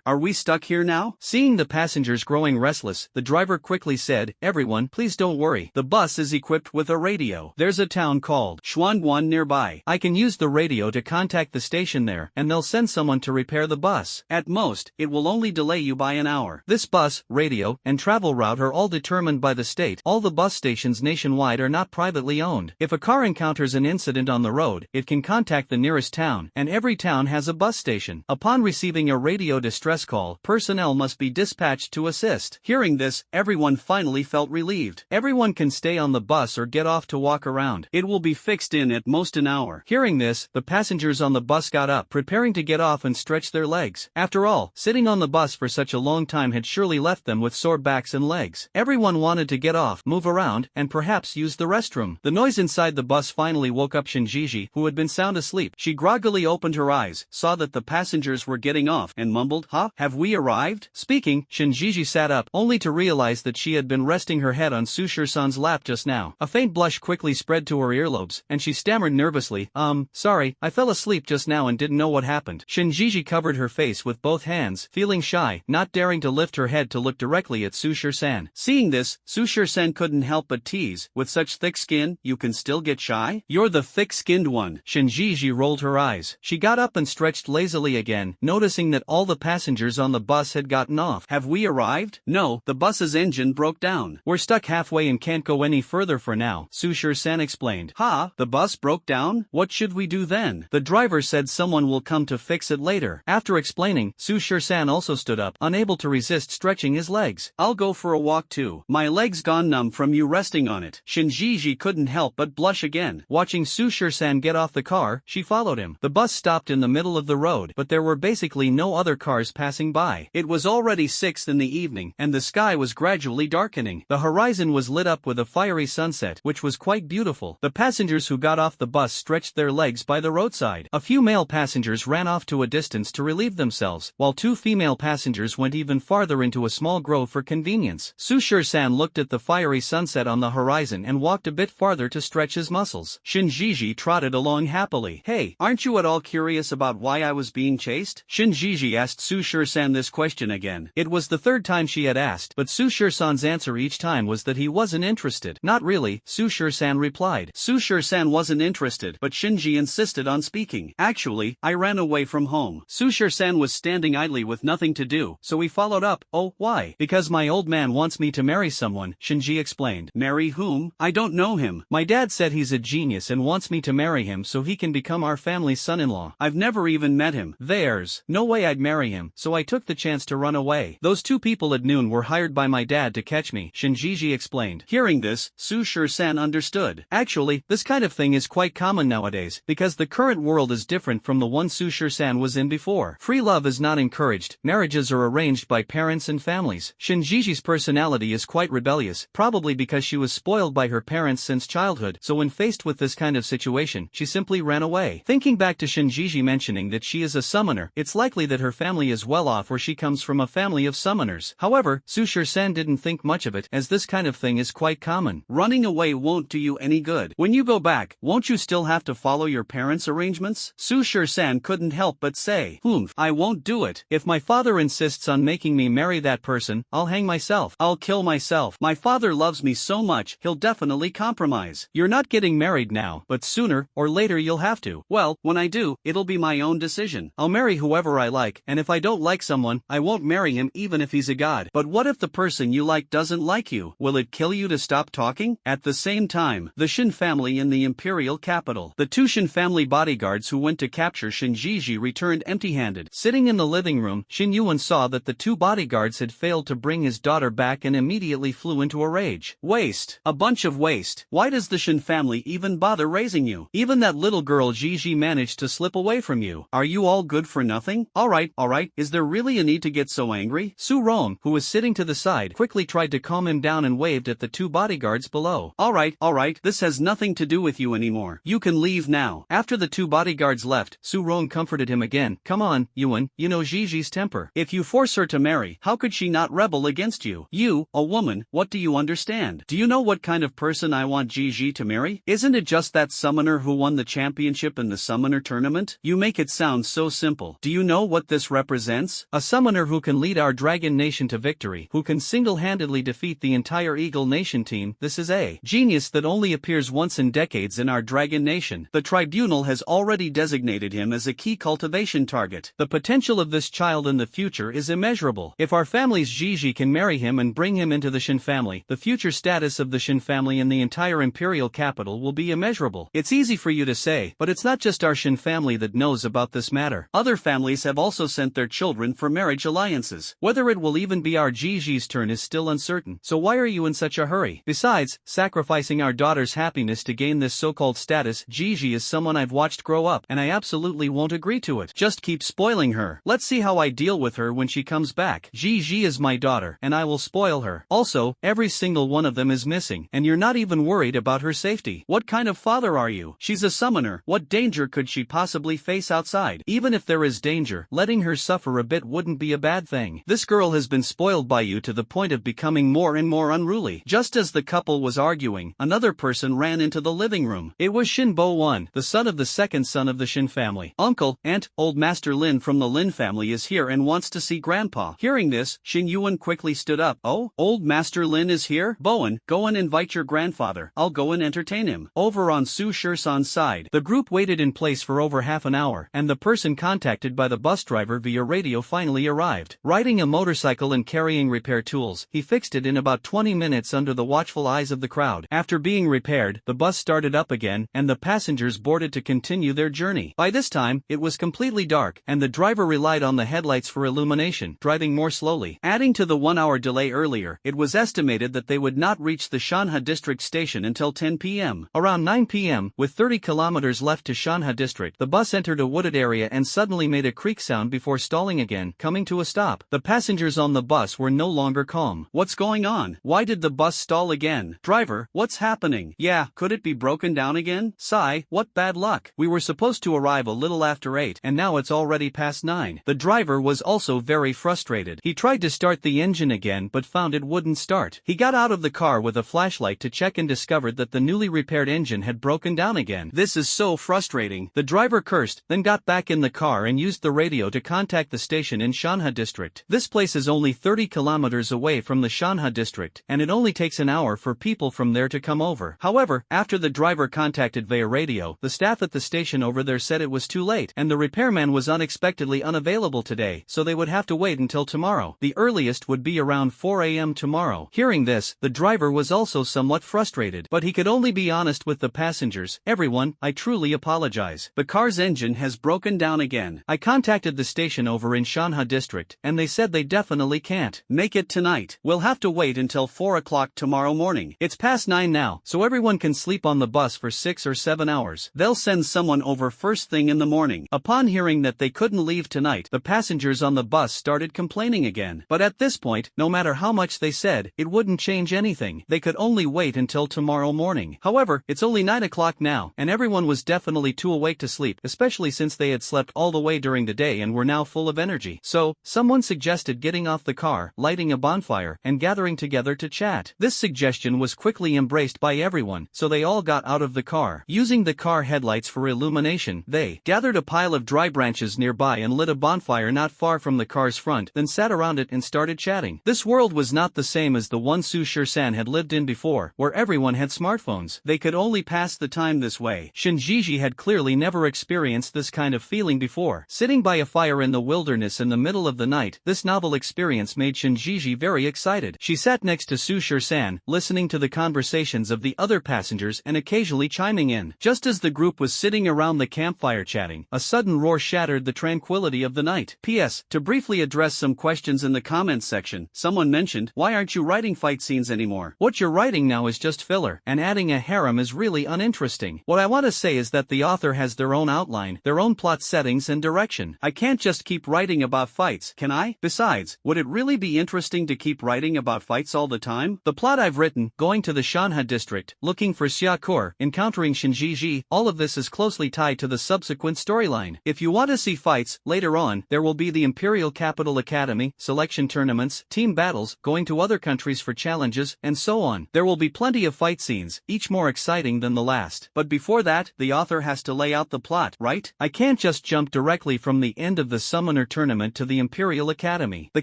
Are we stuck here now?" Seeing the passengers growing restless, the driver quickly said, "Everyone, please don't worry. The bus is equipped with a radio. There's a town called Xuanguan nearby. I can use the radio to contact the station there, and they'll send someone to repair the bus. At most, it will only delay you by an hour." This bus, radio, and travel route are all determined by the state. All the bus stations nationwide are not privately owned. If a car encounters an incident on the road, it can contact the nearest town, and every town has a bus station. Upon receiving a radio distress call, personnel must be dispatched to assist. Hearing this, everyone finally felt relieved. Everyone can stay on the bus or get off to walk around. It will be fixed in at most an hour. Hearing this, the passengers on the bus got up, preparing to get off and stretch their legs. After all, sitting on the bus for such a long time had surely left them with sore backs and legs. Everyone wanted to get off, move around, and perhaps use the restroom. The noise inside the bus finally woke up Shinjiji, who had been sound asleep. She groggily opened her eyes, saw that the passengers were getting off, and mumbled, "Huh? Have we arrived?" Speaking, Shinjiji sat up, only to realize that she had been resting her head on Sushir-san's lap just now. A faint blush quickly spread to her earlobes, and she stammered nervously, sorry, I fell asleep just now and didn't know what happened." Shinjiji covered her face with both hands, feeling shy, not daring to lift her head to look directly at Sushir-san. Seeing this, Sushir-san couldn't help but tease, "With such thick skin, you can still get shy? You're the thick-skinned one." Shinjiji rolled her eyes. She got up and stretched lazily again, noticing that all the passengers on the bus had gotten off. "Have we arrived?" "No, the bus's engine broke down. We're stuck halfway and can't go any further for now," Sushir-san explained. "Ha? The bus broke down? What should we do then?" "The driver said someone will come to fix it later." After explaining, Sushir-san also stood up, unable to resist stretching his legs. "I'll go for a walk too. My legs gone numb from you resting on it." Shinjiji couldn't help but blush again. Watching Sushir-san get off the car, she followed him. The bus stopped in the middle of the road, but there were basically no other cars passing by. It was already 6 in the evening, and the sky was gradually darkening. The horizon was lit up with a fiery sunset, which was quite beautiful. The passengers who got off the bus stretched their legs by the roadside. A few male passengers ran off to a distance to relieve themselves, while 2 female passengers went even farther into a small grove for convenience. Sushir-san looked at the fiery sunset on the horizon and walked a bit farther to stretch his muscles. Shinjiji trotted along happily. "Hey, aren't you at all curious about why I was being chased?" Shinjiji asked Sushir-san this question again. It was the 3rd time she had asked, but Sushir-san's answer each time was that he wasn't interested. "Not really," Sushir-san replied. Sushir-san wasn't interested, but Shinji insisted on speaking. "Actually, I ran away from home." Sushir-san was standing idly with nothing to do, so he followed up. "Oh, why?" "Because my old man wants me to marry someone," Shinji explained. "Marry whom? I don't know him. My dad said he's a genius and wants me to marry him so he can become our family's son-in-law. I've never even met him. There's no way I'd marry him, so I took the chance to run away. Those 2 people at noon were hired by my dad to catch me," Shinjiji explained. Hearing this, Sushir-san understood. Actually, this kind of thing is quite common nowadays, because the current world is different from the one Sushir-san was in before. Free love is not encouraged, marriages are arranged by parents and families. Shinjiji's personality is quite rebellious, probably because she was spoiled by her parents since childhood, so when faced with this kind of situation, she simply ran away. Thinking back to Shinjiji mentioning that she is a summoner, it's likely that her family is well off or she comes from a family of summoners. However, Sushir-san didn't think much of it, as this kind of thing is quite common. "Running away won't do you any good. When you go back, won't you still have to follow your parents' arrangements?" Sushir-san couldn't help but say. I won't do it. If my father insists on making me marry that person, I'll hang myself. I'll kill myself. My father loves me so much, he'll definitely compromise." "You're not getting married now, but sooner or later you'll have to." "Well, when I do, it'll be my own decision. I'll marry whoever I like, and if I don't like someone, I won't marry him even if he's a god." "But what if the person you like doesn't like you? Will it kill you to stop talking?" At the same time, the Shin family in the imperial capital. The 2 Shin family bodyguards who went to capture Shinjiji returned empty-handed. Sitting in the living room, Shin Yuan saw that the 2 bodyguards had failed to bring his daughter back and immediately flew into a rage. "Waste. A bunch of waste. Why does the Shin family even bother raising you? Even that little girl Gigi managed to slip away from you. Are you all good for nothing? Alright, is there really a need to get so angry?" Su Rong, who was sitting to the side, quickly tried to calm him down and waved at the 2 bodyguards below. Alright, this has nothing to do with you anymore. You can leave now." After the 2 bodyguards left, Su Rong comforted him again. "Come on, Yuan, you know Gigi's temper. If you force her to marry, how could she not rebel against you? You, a woman, what do you understand? Do you know what kind of person I want Gigi to marry? Isn't it just that summoner who won the championship in the summoner tournament? You make it sound so simple. Do you know what this represents? A summoner who can lead our dragon nation to victory, who can single-handedly defeat the entire Eagle Nation team. This is a genius that only appears once in decades in our dragon nation. The tribunal has already designated him as a key cultivation target. The potential of this child in the future is immeasurable. If our family's Gigi can marry him and bring him into the Shin family, the future status of the Shin family in the entire imperial capital will be immeasurable. It's easy for you to say, but it's not just our Shin family that knows about this matter. Other families have also sent their children for marriage alliances. Whether it will even be our Gigi's turn is still uncertain, so why are you in such a hurry? Besides, sacrificing our daughter's happiness to gain this so-called status. Gigi is someone I've watched grow up, and I absolutely won't agree to it. Just keep spoiling her. Let's see how I deal with her when she comes back. Gigi is my daughter, and I will spoil her. Also, every single one of them is missing, and you're not even worried about her safety. What kind of father are you? She's a summoner. What danger could she possibly face outside? Even if there is danger, letting her suffer a bit wouldn't be a bad thing. This girl has been spoiled by you to the point of becoming more and more unruly. Just as the couple was arguing, another person ran into the living room. It was Shin Bo-won, the son of the second son of the Shin family. Uncle, aunt, old Master Lin from the Lin family is here and wants to see Grandpa. Hearing this, Shin Yuan quickly stood up. Oh, old Master Lin is here? Bowen, go and invite your grandfather. I'll go and entertain him. Over on Su Shirsan's side, the group waited in place for over half an hour, and the person contacted by the bus driver via radio finally arrived. Riding a motorcycle and carrying repair tools, he fixed it in about 20 minutes under the watchful eyes of the crowd. After being repaired, the bus started up again, and the passengers boarded to continue their journey. By this time, it was completely dark, and the driver relied on the headlights for illumination, driving more slowly. Adding to the 1-hour delay earlier, it was estimated that they would not reach the Shanha District station until 10 p.m. Around 9 p.m., with 30 kilometers left to Shanha District, the bus entered a wooded area and suddenly made a creak sound before stalling again, coming to a stop. The passengers on the bus were no longer calm. What's going on? Why did the bus stall again? Driver, what's happening? Yeah, could it be broken down again? Sigh, what bad luck. We were supposed to arrive a little after 8, and now it's already past 9. The driver was also very frustrated. He tried to start the engine again but found it wouldn't start. He got out of the car with a flashlight to check and discovered that the newly repaired engine had broken down again. This is so frustrating. The driver cursed, then got back in the car and used the radio to contact the station in Shanha District. This place is only 30 kilometers away from the Shanha District, and it only takes an hour for people from there to come over. However, after the driver contacted via radio, the staff at the station over there said it was too late, and the repairman was unexpectedly unavailable today, so they would have to wait until tomorrow. The earliest would be around 4 a.m. tomorrow. Hearing this, the driver was also somewhat frustrated, but he could only be honest with the passengers. Everyone, I truly apologize. The car's engine has broken down again. I contacted the station over in Shanha District, and they said they definitely can't make it tonight. We'll have to wait until 4 o'clock tomorrow morning. It's past 9 now, so everyone can sleep on the bus for 6 or 7 hours. They'll send someone over first thing in the morning. Upon hearing that they couldn't leave tonight, the passengers on the bus started complaining again. But at this point, no matter how much they said, it wouldn't change anything. They could only wait until tomorrow morning. However, it's only 9 o'clock now, and everyone was definitely too awake to sleep, especially since they had slept all the way during the day and were now full of energy. So, someone suggested getting off the car, lighting a bonfire, and gathering together to chat. This suggestion was quickly embraced by everyone, so they all got out of the car. Using the car headlights for illumination, they gathered a pile of dry branches nearby and lit a bonfire not far from the car's front, then sat around it and started chatting. This world was not the same as the one Su Shirsan had lived in before, where everyone had smartphones. They could only pass the time this way. Shinjiji had clearly never experienced this kind of feeling before. Sitting by a fire in the wilderness in the middle of the night, this novel experience made Shinjiji very excited. She sat next to Su Shirsan, listening to the conversations of the other passengers and occasionally chiming in. Just as the group was sitting around the campfire chatting, a sudden roar shattered the tranquility of the night. P.S. To briefly address some questions in the comments section, someone mentioned, why aren't you writing fight scenes anymore? What you're writing now is just filler, and adding a harem is really uninteresting. What I want to say is that the author has their own outline, their own plot settings and direction. I can't just keep writing about fights, can I? Besides, would it really be interesting to keep writing about fights all the time? The plot I've written, going to the Shanha district, looking for Xiakur, encountering Shinjiji, all of this is closely tied to the subsequent storyline. If you want to see fights, later on, there will be the Imperial Capital Academy, selection tournaments, team battles, going to other countries for challenges, and so on. There will be plenty of fight scenes, each more exciting than the last. But before that, the author has to lay out the plot, right? I can't just jump directly from the end of the Summoner Tournament to the Imperial Academy. The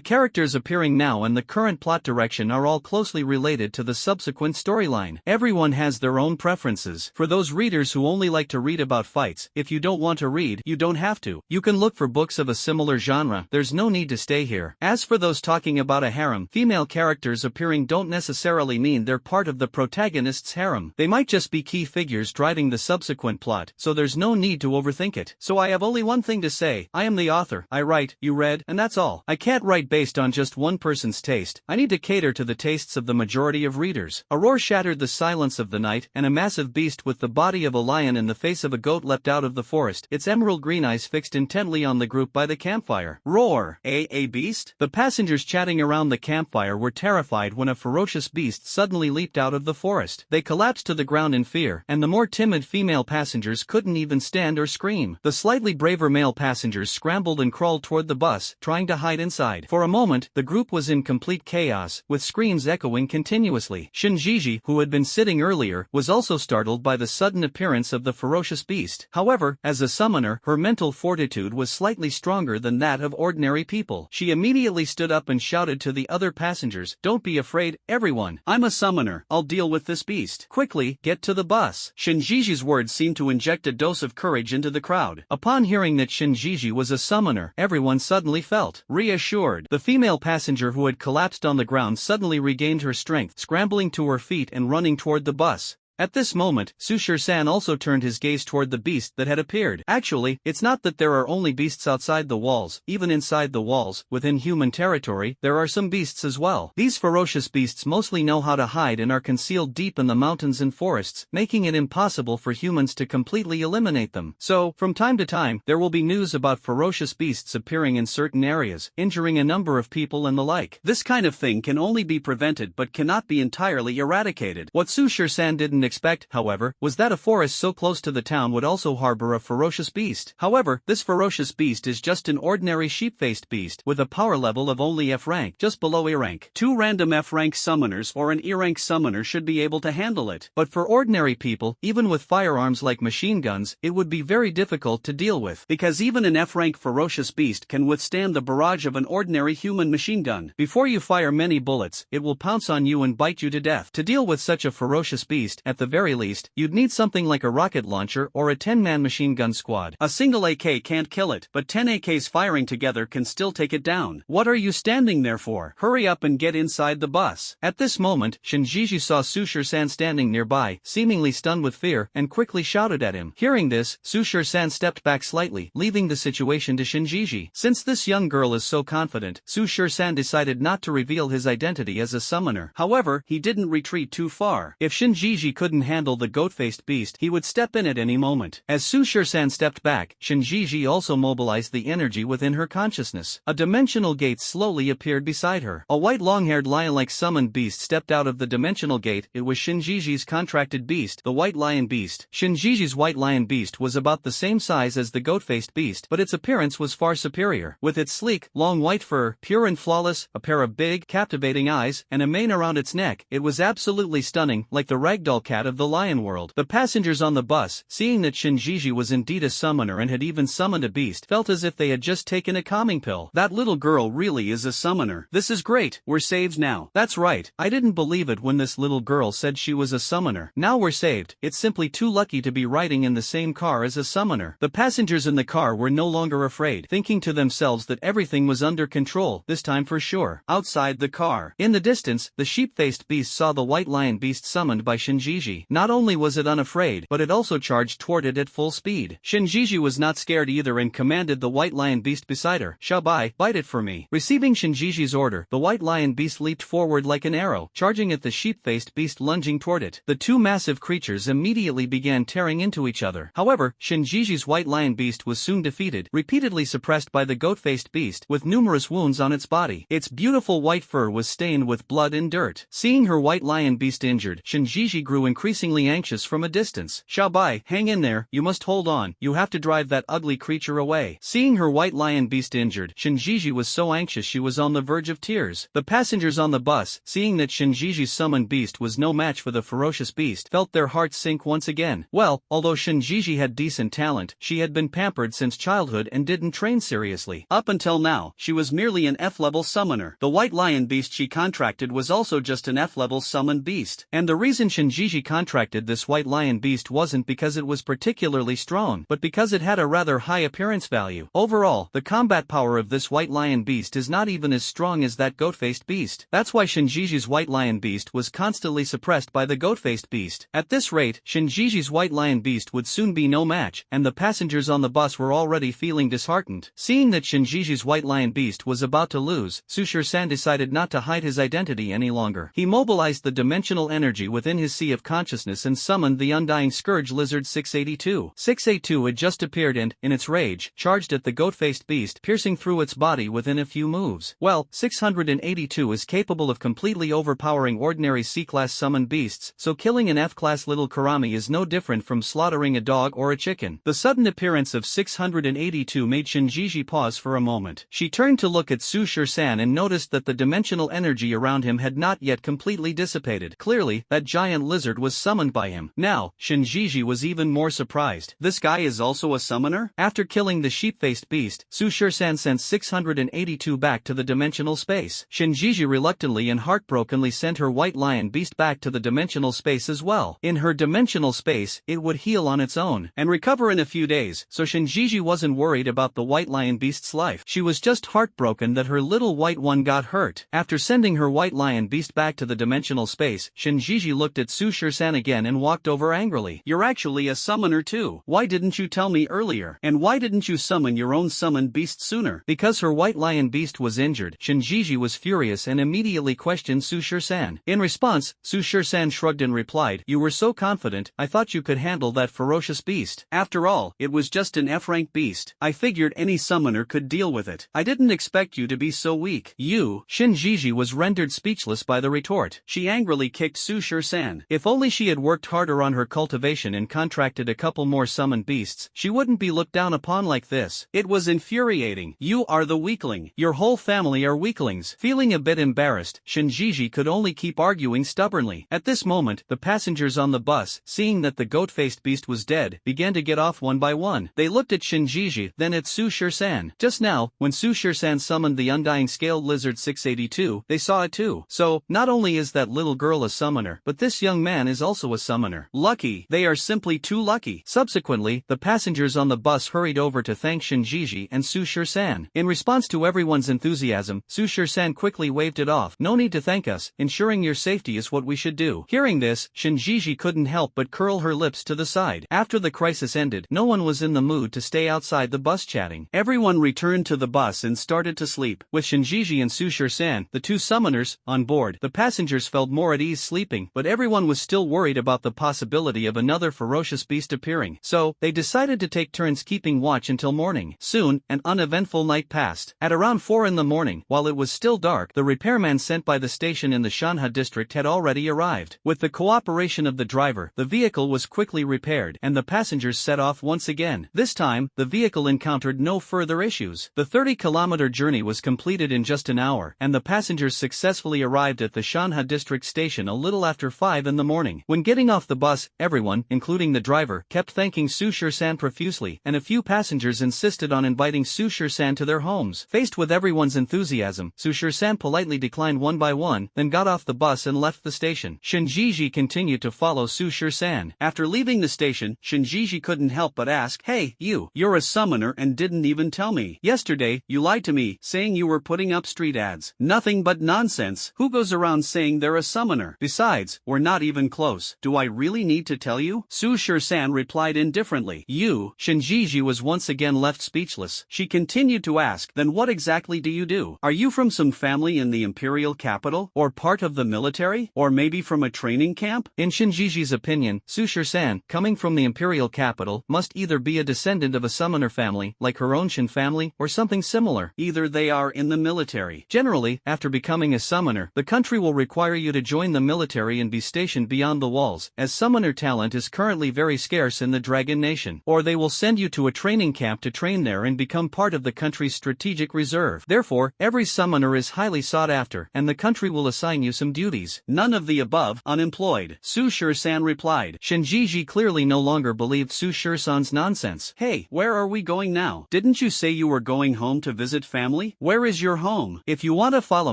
characters appearing now and the current plot direction are all closely related to the subsequent storyline. Everyone has their own preferences. For those readers who only like to read about fights, if you don't want to read, you don't have to. You can look for books of a similar genre, there's no need to stay here. As for those talking about a harem, female characters appearing don't necessarily mean they're part of the protagonist's harem. They might just be key figures driving the subsequent plot, so there's no need to overthink it. So I have only one thing to say, I am the author, I write, you read, and that's all. I can't write based on just one person's taste, I need to cater to the tastes of the majority of readers. A roar shattered the silence of the night, and a massive beast with the body of a lion and the face of a goat leapt out of the forest, its emerald green eyes fixed intently on the group by the campfire. Roar! A beast? The passengers chatting around the campfire were terrified when a ferocious beast suddenly leaped out of the forest. They collapsed to the ground in fear, and the more timid female passengers couldn't even stand or scream. The slightly braver male passengers scrambled and crawled toward the bus, trying to hide inside. For a moment, the group was in complete chaos, with screams echoing continuously. Shinjiji, who had been sitting earlier, was also startled by the sudden appearance of the ferocious beast. However, as a summoner, her mental fortitude was slightly stronger than that of ordinary people. She immediately stood up and shouted to the other passengers, "Don't be afraid, everyone. I'm a summoner. I'll deal with this beast. Quickly, get to the bus." Shinjiji's words seemed to inject a dose of courage into the crowd. Upon hearing that Shinjiji was a summoner, everyone suddenly felt reassured. The female passenger who had collapsed on the ground suddenly regained her strength, scrambling to her feet and running toward the bus. At this moment, Sushir-san also turned his gaze toward the beast that had appeared. Actually, it's not that there are only beasts outside the walls. Even inside the walls, within human territory, there are some beasts as well. These ferocious beasts mostly know how to hide and are concealed deep in the mountains and forests, making it impossible for humans to completely eliminate them. So, from time to time, there will be news about ferocious beasts appearing in certain areas, injuring a number of people and the like. This kind of thing can only be prevented but cannot be entirely eradicated. What Sushir-san didn't expect, however, was that a forest so close to the town would also harbor a ferocious beast. However, this ferocious beast is just an ordinary sheep-faced beast with a power level of only F rank, just below E rank. 2 random F rank summoners or an E rank summoner should be able to handle it. But for ordinary people, even with firearms like machine guns, it would be very difficult to deal with, because even an F rank ferocious beast can withstand the barrage of an ordinary human machine gun. Before you fire many bullets, it will pounce on you and bite you to death. To deal with such a ferocious beast, at the very least, you'd need something like a rocket launcher or a 10-man machine gun squad. A single AK can't kill it, but 10 AKs firing together can still take it down. What are you standing there for? Hurry up and get inside the bus. At this moment, Shinjiji saw Sushir-san standing nearby, seemingly stunned with fear, and quickly shouted at him. Hearing this, Sushir-san stepped back slightly, leaving the situation to Shinjiji. Since this young girl is so confident, Sushir-san decided not to reveal his identity as a summoner. However, he didn't retreat too far. If Shinjiji couldn't handle the goat-faced beast, he would step in at any moment. As Sushir-san stepped back, Shinjiji also mobilized the energy within her consciousness. A dimensional gate slowly appeared beside her. A white long-haired lion-like summoned beast stepped out of the dimensional gate. It was Shinjiji's contracted beast, the white lion beast. Shinjiji's white lion beast was about the same size as the goat-faced beast, but its appearance was far superior. With its sleek, long white fur, pure and flawless, a pair of big, captivating eyes, and a mane around its neck, it was absolutely stunning, like the ragdoll cat of the lion world. The passengers on the bus, seeing that Shinjiji was indeed a summoner and had even summoned a beast, felt as if they had just taken a calming pill. That little girl really is a summoner. This is great, we're saved now. That's right, I didn't believe it when this little girl said she was a summoner. Now we're saved. It's simply too lucky to be riding in the same car as a summoner. The passengers in the car were no longer afraid, thinking to themselves that everything was under control, this time for sure. Outside the car, in the distance, the sheep-faced beast saw the white lion beast summoned by Shinjiji. Not only was it unafraid, but it also charged toward it at full speed. Shinjiji was not scared either and commanded the white lion beast beside her, "Shabai, bite it for me." Receiving Shinjiji's order, the white lion beast leaped forward like an arrow, charging at the sheep-faced beast lunging toward it. The two massive creatures immediately began tearing into each other. However, Shinjiji's white lion beast was soon defeated, repeatedly suppressed by the goat-faced beast, with numerous wounds on its body. Its beautiful white fur was stained with blood and dirt. Seeing her white lion beast injured, Shinjiji grew increasingly anxious from a distance. "Shabai, hang in there, you must hold on, you have to drive that ugly creature away." Seeing her white lion beast injured, Shinjiji was so anxious she was on the verge of tears. The passengers on the bus, seeing that Shinjiji's summoned beast was no match for the ferocious beast, felt their hearts sink once again. Well, although Shinjiji had decent talent, she had been pampered since childhood and didn't train seriously. Up until now, she was merely an F-level summoner. The white lion beast she contracted was also just an F-level summoned beast. And the reason Shinjiji contracted this white lion beast wasn't because it was particularly strong, but because it had a rather high appearance value. Overall, the combat power of this white lion beast is not even as strong as that goat-faced beast. That's why Shinjiji's white lion beast was constantly suppressed by the goat-faced beast. At this rate, Shinjiji's white lion beast would soon be no match, and the passengers on the bus were already feeling disheartened. Seeing that Shinjiji's white lion beast was about to lose, Sushir-san decided not to hide his identity any longer. He mobilized the dimensional energy within his sea of consciousness and summoned the Undying Scourge Lizard 682. 682 had just appeared and, in its rage, charged at the goat-faced beast, piercing through its body within a few moves. Well, 682 is capable of completely overpowering ordinary C-class summoned beasts, so killing an F-class little Kurami is no different from slaughtering a dog or a chicken. The sudden appearance of 682 made Shinjiji pause for a moment. She turned to look at Sushir-san and noticed that the dimensional energy around him had not yet completely dissipated. Clearly, that giant lizard was summoned by him. Now, Shinjiji was even more surprised. This guy is also a summoner? After killing the sheep-faced beast, Sushir-san sent 682 back to the dimensional space. Shinjiji reluctantly and heartbrokenly sent her white lion beast back to the dimensional space as well. In her dimensional space, it would heal on its own and recover in a few days, so Shinjiji wasn't worried about the white lion beast's life. She was just heartbroken that her little white one got hurt. After sending her white lion beast back to the dimensional space, Shinjiji looked at Sushir-san again and walked over angrily. You're actually a summoner too. Why didn't you tell me earlier? And why didn't you summon your own summoned beast sooner? Because her white lion beast was injured, Shinjiji was furious and immediately questioned Sushir-san. In response, Sushir-san shrugged and replied, "You were so confident, I thought you could handle that ferocious beast. After all, it was just an F-rank beast. I figured any summoner could deal with it. I didn't expect you to be so weak." Shinjiji was rendered speechless by the retort. She angrily kicked Sushir-san. If only she had worked harder on her cultivation and contracted a couple more summoned beasts, she wouldn't be looked down upon like this. It was infuriating. You are the weakling. Your whole family are weaklings. Feeling a bit embarrassed, Shinjiji could only keep arguing stubbornly. At this moment, the passengers on the bus, seeing that the goat-faced beast was dead, began to get off one by one. They looked at Shinjiji, then at Sushir-san. Just now, when Sushir-san summoned the Undying Scaled Lizard 682, they saw it too. So, not only is that little girl a summoner, but this young man is also a summoner. Lucky. They are simply too lucky. Subsequently, the passengers on the bus hurried over to thank Shinjiji and Sushir-san. In response to everyone's enthusiasm, Sushir-san quickly waved it off. "No need to thank us. Ensuring your safety is what we should do." Hearing this, Shinjiji couldn't help but curl her lips to the side. After the crisis ended, no one was in the mood to stay outside the bus chatting. Everyone returned to the bus and started to sleep. With Shinjiji and Sushir-san, the two summoners, on board, the passengers felt more at ease sleeping, but everyone was still worried about the possibility of another ferocious beast appearing. So, they decided to take turns keeping watch until morning. Soon, an uneventful night passed. At around 4 in the morning, while it was still dark, the repairman sent by the station in the Shanha district had already arrived. With the cooperation of the driver, the vehicle was quickly repaired, and the passengers set off once again. This time, the vehicle encountered no further issues. The 30-kilometer journey was completed in just an hour, and the passengers successfully arrived at the Shanha district station a little after 5 in the morning. When getting off the bus, everyone, including the driver, kept thanking Sushir-san profusely, and a few passengers insisted on inviting Sushir-san to their homes. Faced with everyone's enthusiasm, Sushir-san politely declined one by one, then got off the bus and left the station. Shinjiji continued to follow Sushir-san. After leaving the station, Shinjiji couldn't help but ask, "Hey, you're a summoner and didn't even tell me. Yesterday, you lied to me, saying you were putting up street ads. Nothing but nonsense. Who goes around saying they're a summoner? Besides, we're not even close. Do I really need to tell you?" Sushir-san replied indifferently. Shinjiji was once again left speechless. She continued to ask, "Then what exactly do you do? Are you from some family in the imperial capital? Or part of the military? Or maybe from a training camp?" In Shinjiji's opinion, Sushir-san, coming from the imperial capital, must either be a descendant of a summoner family, like her own Shin family, or something similar. Either they are in the military. Generally, after becoming a summoner, the country will require you to join the military and be stationed beyond the walls, as summoner talent is currently very scarce in the Dragon Nation. Or they will send you to a training camp to train there and become part of the country's strategic reserve. Therefore, every summoner is highly sought after, and the country will assign you some duties. None of the above. Unemployed. Sushir-san replied. Shinjiji clearly no longer believed Sushir-san's nonsense. "Hey, where are we going now? Didn't you say you were going home to visit family? Where is your home? If you want to follow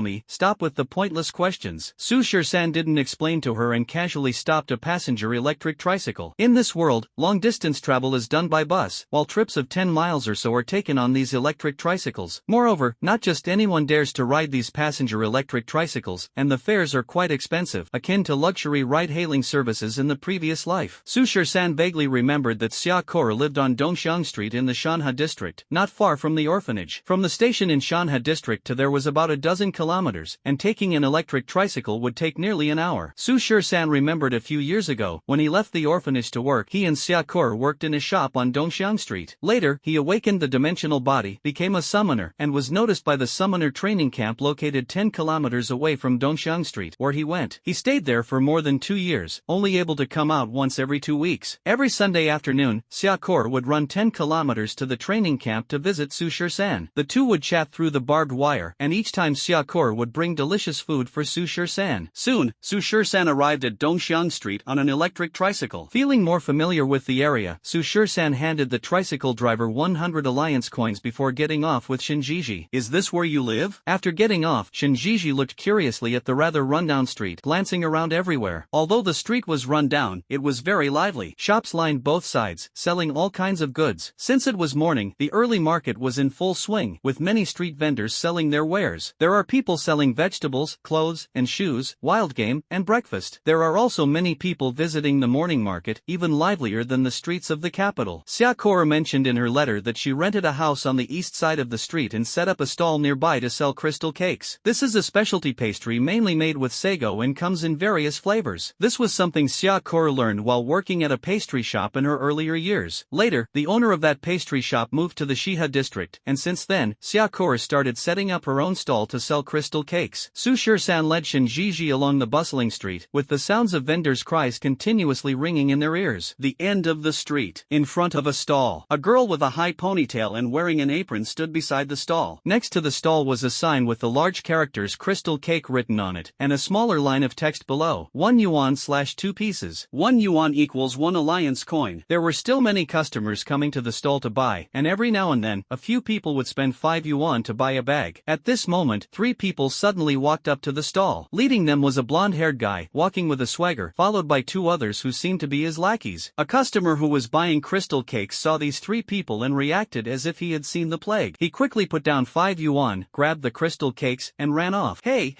me, stop with the pointless questions." Sushir-san didn't explain to her and casually stopped a passenger electric tricycle. In this world, long-distance travel is done by bus, while trips of 10 miles or so are taken on these electric tricycles. Moreover, not just anyone dares to ride these passenger electric tricycles, and the fares are quite expensive, akin to luxury ride-hailing services in the previous life. Sushir-san vaguely remembered that Xia Kor lived on Dongxiang Street in the Shanha district, not far from the orphanage. From the station in Shanha district to there was about a dozen kilometers, and taking an electric tricycle would take nearly an hour. Sushir-san remembered remembered a few years ago, when he left the orphanage to work. He and Xiaokor worked in a shop on Dongxiang Street. Later, he awakened the dimensional body, became a summoner, and was noticed by the summoner training camp located 10 kilometers away from Dongxiang Street, where he went. He stayed there for more than 2 years, only able to come out once every 2 weeks. Every Sunday afternoon, Xiaokor would run 10 kilometers to the training camp to visit Su Shisan. The two would chat through the barbed wire, and each time Xiaokor would bring delicious food for Su Shisan. Soon, Su Shisan arrived at Dongxiang Street on an electric tricycle. Feeling more familiar with the area, Su Shisan handed the tricycle driver 100 alliance coins before getting off with Shinjiji. "Is this where you live?" After getting off, Shinjiji looked curiously at the rather rundown street, glancing around everywhere. Although the street was run down, it was very lively. Shops lined both sides, selling all kinds of goods. Since it was morning, the early market was in full swing, with many street vendors selling their wares. There are people selling vegetables, clothes, and shoes, wild game, and breakfast. There are also many people visiting the morning market, even livelier than the streets of the capital. Xiaokor mentioned in her letter that she rented a house on the east side of the street and set up a stall nearby to sell crystal cakes. This is a specialty pastry mainly made with sago and comes in various flavors. This was something Xiaokor learned while working at a pastry shop in her earlier years. Later, the owner of that pastry shop moved to the Shiha district, and since then, Xiaokor started setting up her own stall to sell crystal cakes. Su Shisan led Shinjiji along the bustling street, with the sounds of vendors' cries continuously ringing in their ears. The end of the street. In front of a stall, a girl with a high ponytail and wearing an apron stood beside the stall. Next to the stall was a sign with the large characters crystal cake written on it, and a smaller line of text below. 1 yuan/2 pieces. 1 yuan equals 1 alliance coin. There were still many customers coming to the stall to buy, and every now and then, a few people would spend 5 yuan to buy a bag. At this moment, 3 people suddenly walked up to the stall. Leading them was a blonde-haired guy, walking with a swagger, followed by 2 others who seemed to be his lackeys. A customer who was buying crystal cakes saw these 3 people and reacted as if he had seen the plague. He quickly put down 5 yuan, grabbed the crystal cakes, and ran off. Hey,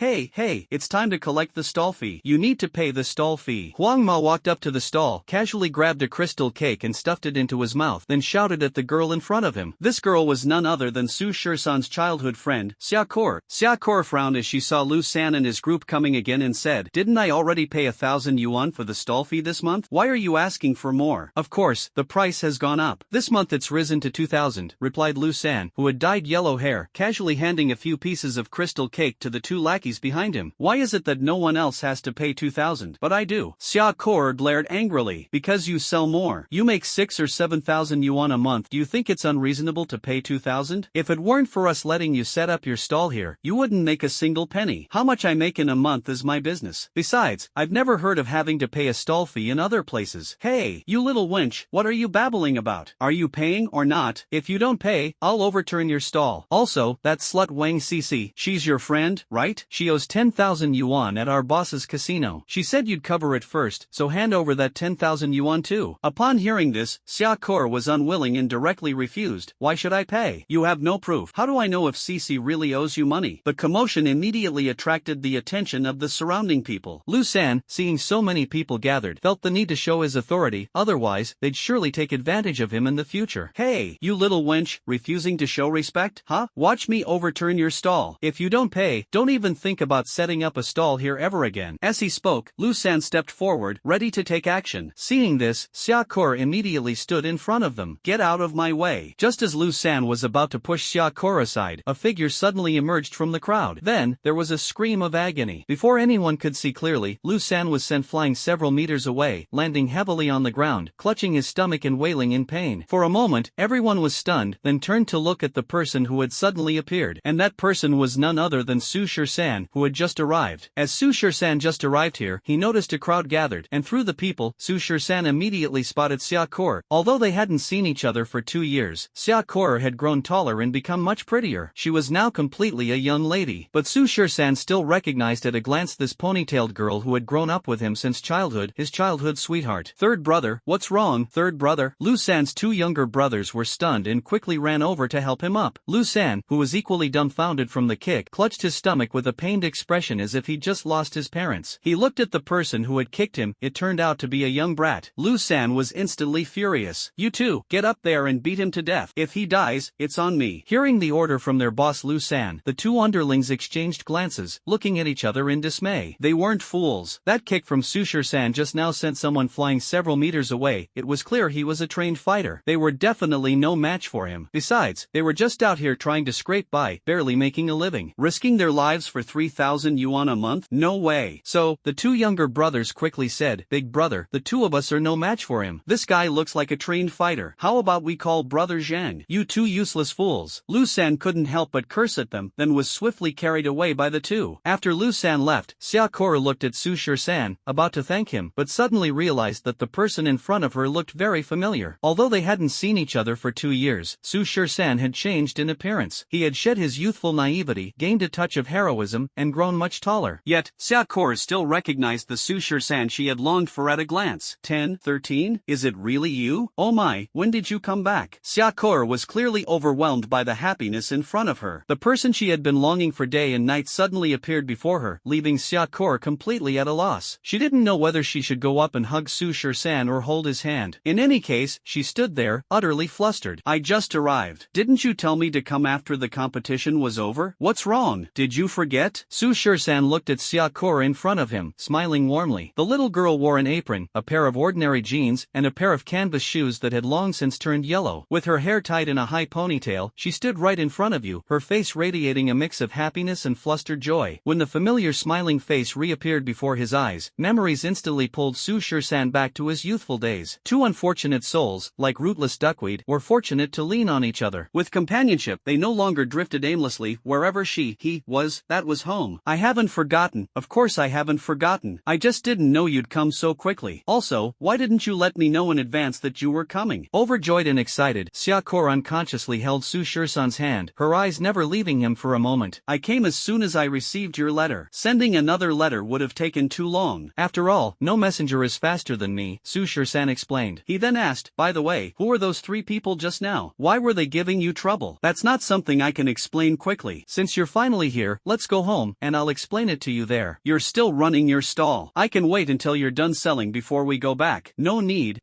it's time to collect the stall fee. You need to pay the stall fee." Huang Ma walked up to the stall, casually grabbed a crystal cake and stuffed it into his mouth, then shouted at the girl in front of him. This girl was none other than Su Shisan's childhood friend, Xiaokor. Xiaokor frowned as she saw Lu San and his group coming again and said, "Didn't I already pay 1,000 yuan for the stall fee this month? Why are you asking for more?" "Of course, the price has gone up. This month it's risen to 2,000, replied Lu San, who had dyed yellow hair, casually handing a few pieces of crystal cake to the 2 lackeys behind him. "Why is it that no one else has to pay 2,000? But I do." Xiaokor glared angrily. "Because you sell more. You make 6 or 7,000 yuan a month. Do you think it's unreasonable to pay 2,000? If it weren't for us letting you set up your stall here, you wouldn't make a single penny. How much I make in a month is my business. Besides, I've never heard of having to pay a stall fee in other places." "Hey, you little wench, what are you babbling about? Are you paying or not? If you don't pay, I'll overturn your stall. Also, that slut Wang Cici, she's your friend, right? She owes 10,000 yuan at our boss's casino. She said you'd cover it first, so hand over that 10,000 yuan too." Upon hearing this, Xiaokor was unwilling and directly refused. "Why should I pay? You have no proof. How do I know if Cici really owes you money?" The commotion immediately attracted the attention of the surrounding people. Lu San, seeing so many people gathered, felt the need to show his authority, otherwise, they'd surely take advantage of him in the future. "Hey, you little wench, refusing to show respect, huh? Watch me overturn your stall. If you don't pay, don't even think about setting up a stall here ever again." As he spoke, Lu San stepped forward, ready to take action. Seeing this, Xiaokor immediately stood in front of them. "Get out of my way." Just as Lu San was about to push Xiaokor aside, a figure suddenly emerged from the crowd. Then, there was a scream of agony. Before anyone could see clearly, Lu San was sent flying several meters away, landing heavily on the ground, clutching his stomach and wailing in pain. For a moment, everyone was stunned, then turned to look at the person who had suddenly appeared. And that person was none other than Su Shisan, who had just arrived. As Su Shisan just arrived here, he noticed a crowd gathered, and through the people, Su Shisan immediately spotted Xiaokor. Although they hadn't seen each other for 2 years, Xiaokor had grown taller and become much prettier. She was now completely a young lady. But Su Shisan still recognized at a glance this ponytailed girl who had grown up with him since childhood, his childhood sweetheart. "Third brother, what's wrong, third brother?" Lu San's 2 younger brothers were stunned and quickly ran over to help him up. Lu San, who was equally dumbfounded from the kick, clutched his stomach with a pained expression as if he'd just lost his parents. He looked at the person who had kicked him. It turned out to be a young brat. Lu San was instantly furious. "You two, get up there and beat him to death. If he dies, it's on me." Hearing the order from their boss Lu San, the 2 underlings exchanged glances, looking at each other in dismay. They weren't fools. That kick from Sushir-san just now sent someone flying several meters away. It was clear he was a trained fighter. They were definitely no match for him. Besides, they were just out here trying to scrape by, barely making a living. Risking their lives for 3,000 yuan a month? No way. So, the two younger brothers quickly said, "Big brother, the two of us are no match for him. This guy looks like a trained fighter. How about we call brother Zhang? You two useless fools." Lu San couldn't help but curse at them, then was swiftly carried away by the two. After Lu San left, Xiaokora looked at Sushir-san, about to thank him, but suddenly realized that the person in front of her looked very familiar. Although they hadn't seen each other for 2 years, Sushir-san had changed in appearance. He had shed his youthful naivety, gained a touch of heroism, and grown much taller. Yet, Xiaokora still recognized the Sushir-san she had longed for at a glance. 10, 13? Is it really you? Oh my, when did you come back? Xiaokora was clearly overwhelmed by the happiness in front of her. The person she had been longing for day and night suddenly appeared before her, leaving Xiaokora completely at a loss. She didn't know whether she should go up and hug Sushir-san or hold his hand. In any case, she stood there, utterly flustered. "I just arrived. Didn't you tell me to come after the competition was over? What's wrong? Did you forget?" Sushir-san looked at Xiaokora in front of him, smiling warmly. The little girl wore an apron, a pair of ordinary jeans, and a pair of canvas shoes that had long since turned yellow. With her hair tied in a high ponytail, she stood right in front of you, her face radiating a mix of happiness and flustered joy. When the familiar smiling face reappeared before his eyes, memories instantly pulled Sushir-san back to his youthful days. Two unfortunate souls, like rootless duckweed, were fortunate to lean on each other. With companionship, they no longer drifted aimlessly, wherever he was, that was home. "I haven't forgotten, of course I haven't forgotten. I just didn't know you'd come so quickly. Also, why didn't you let me know in advance that you were coming?" Overjoyed and excited, Xiaokora unconsciously held Sushir-san's hand, her eyes never leaving him for a moment. "I came as soon as I received your letter. Sending another letter would have taken too long. After all, no messenger is faster than me," Sushir-san explained. He then asked, "By the way, who were those 3 people just now? Why were they giving you trouble?" "That's not something I can explain quickly. Since you're finally here, let's go home, and I'll explain it to you there. You're still running your stall. I can wait until you're done selling before we go back." No need.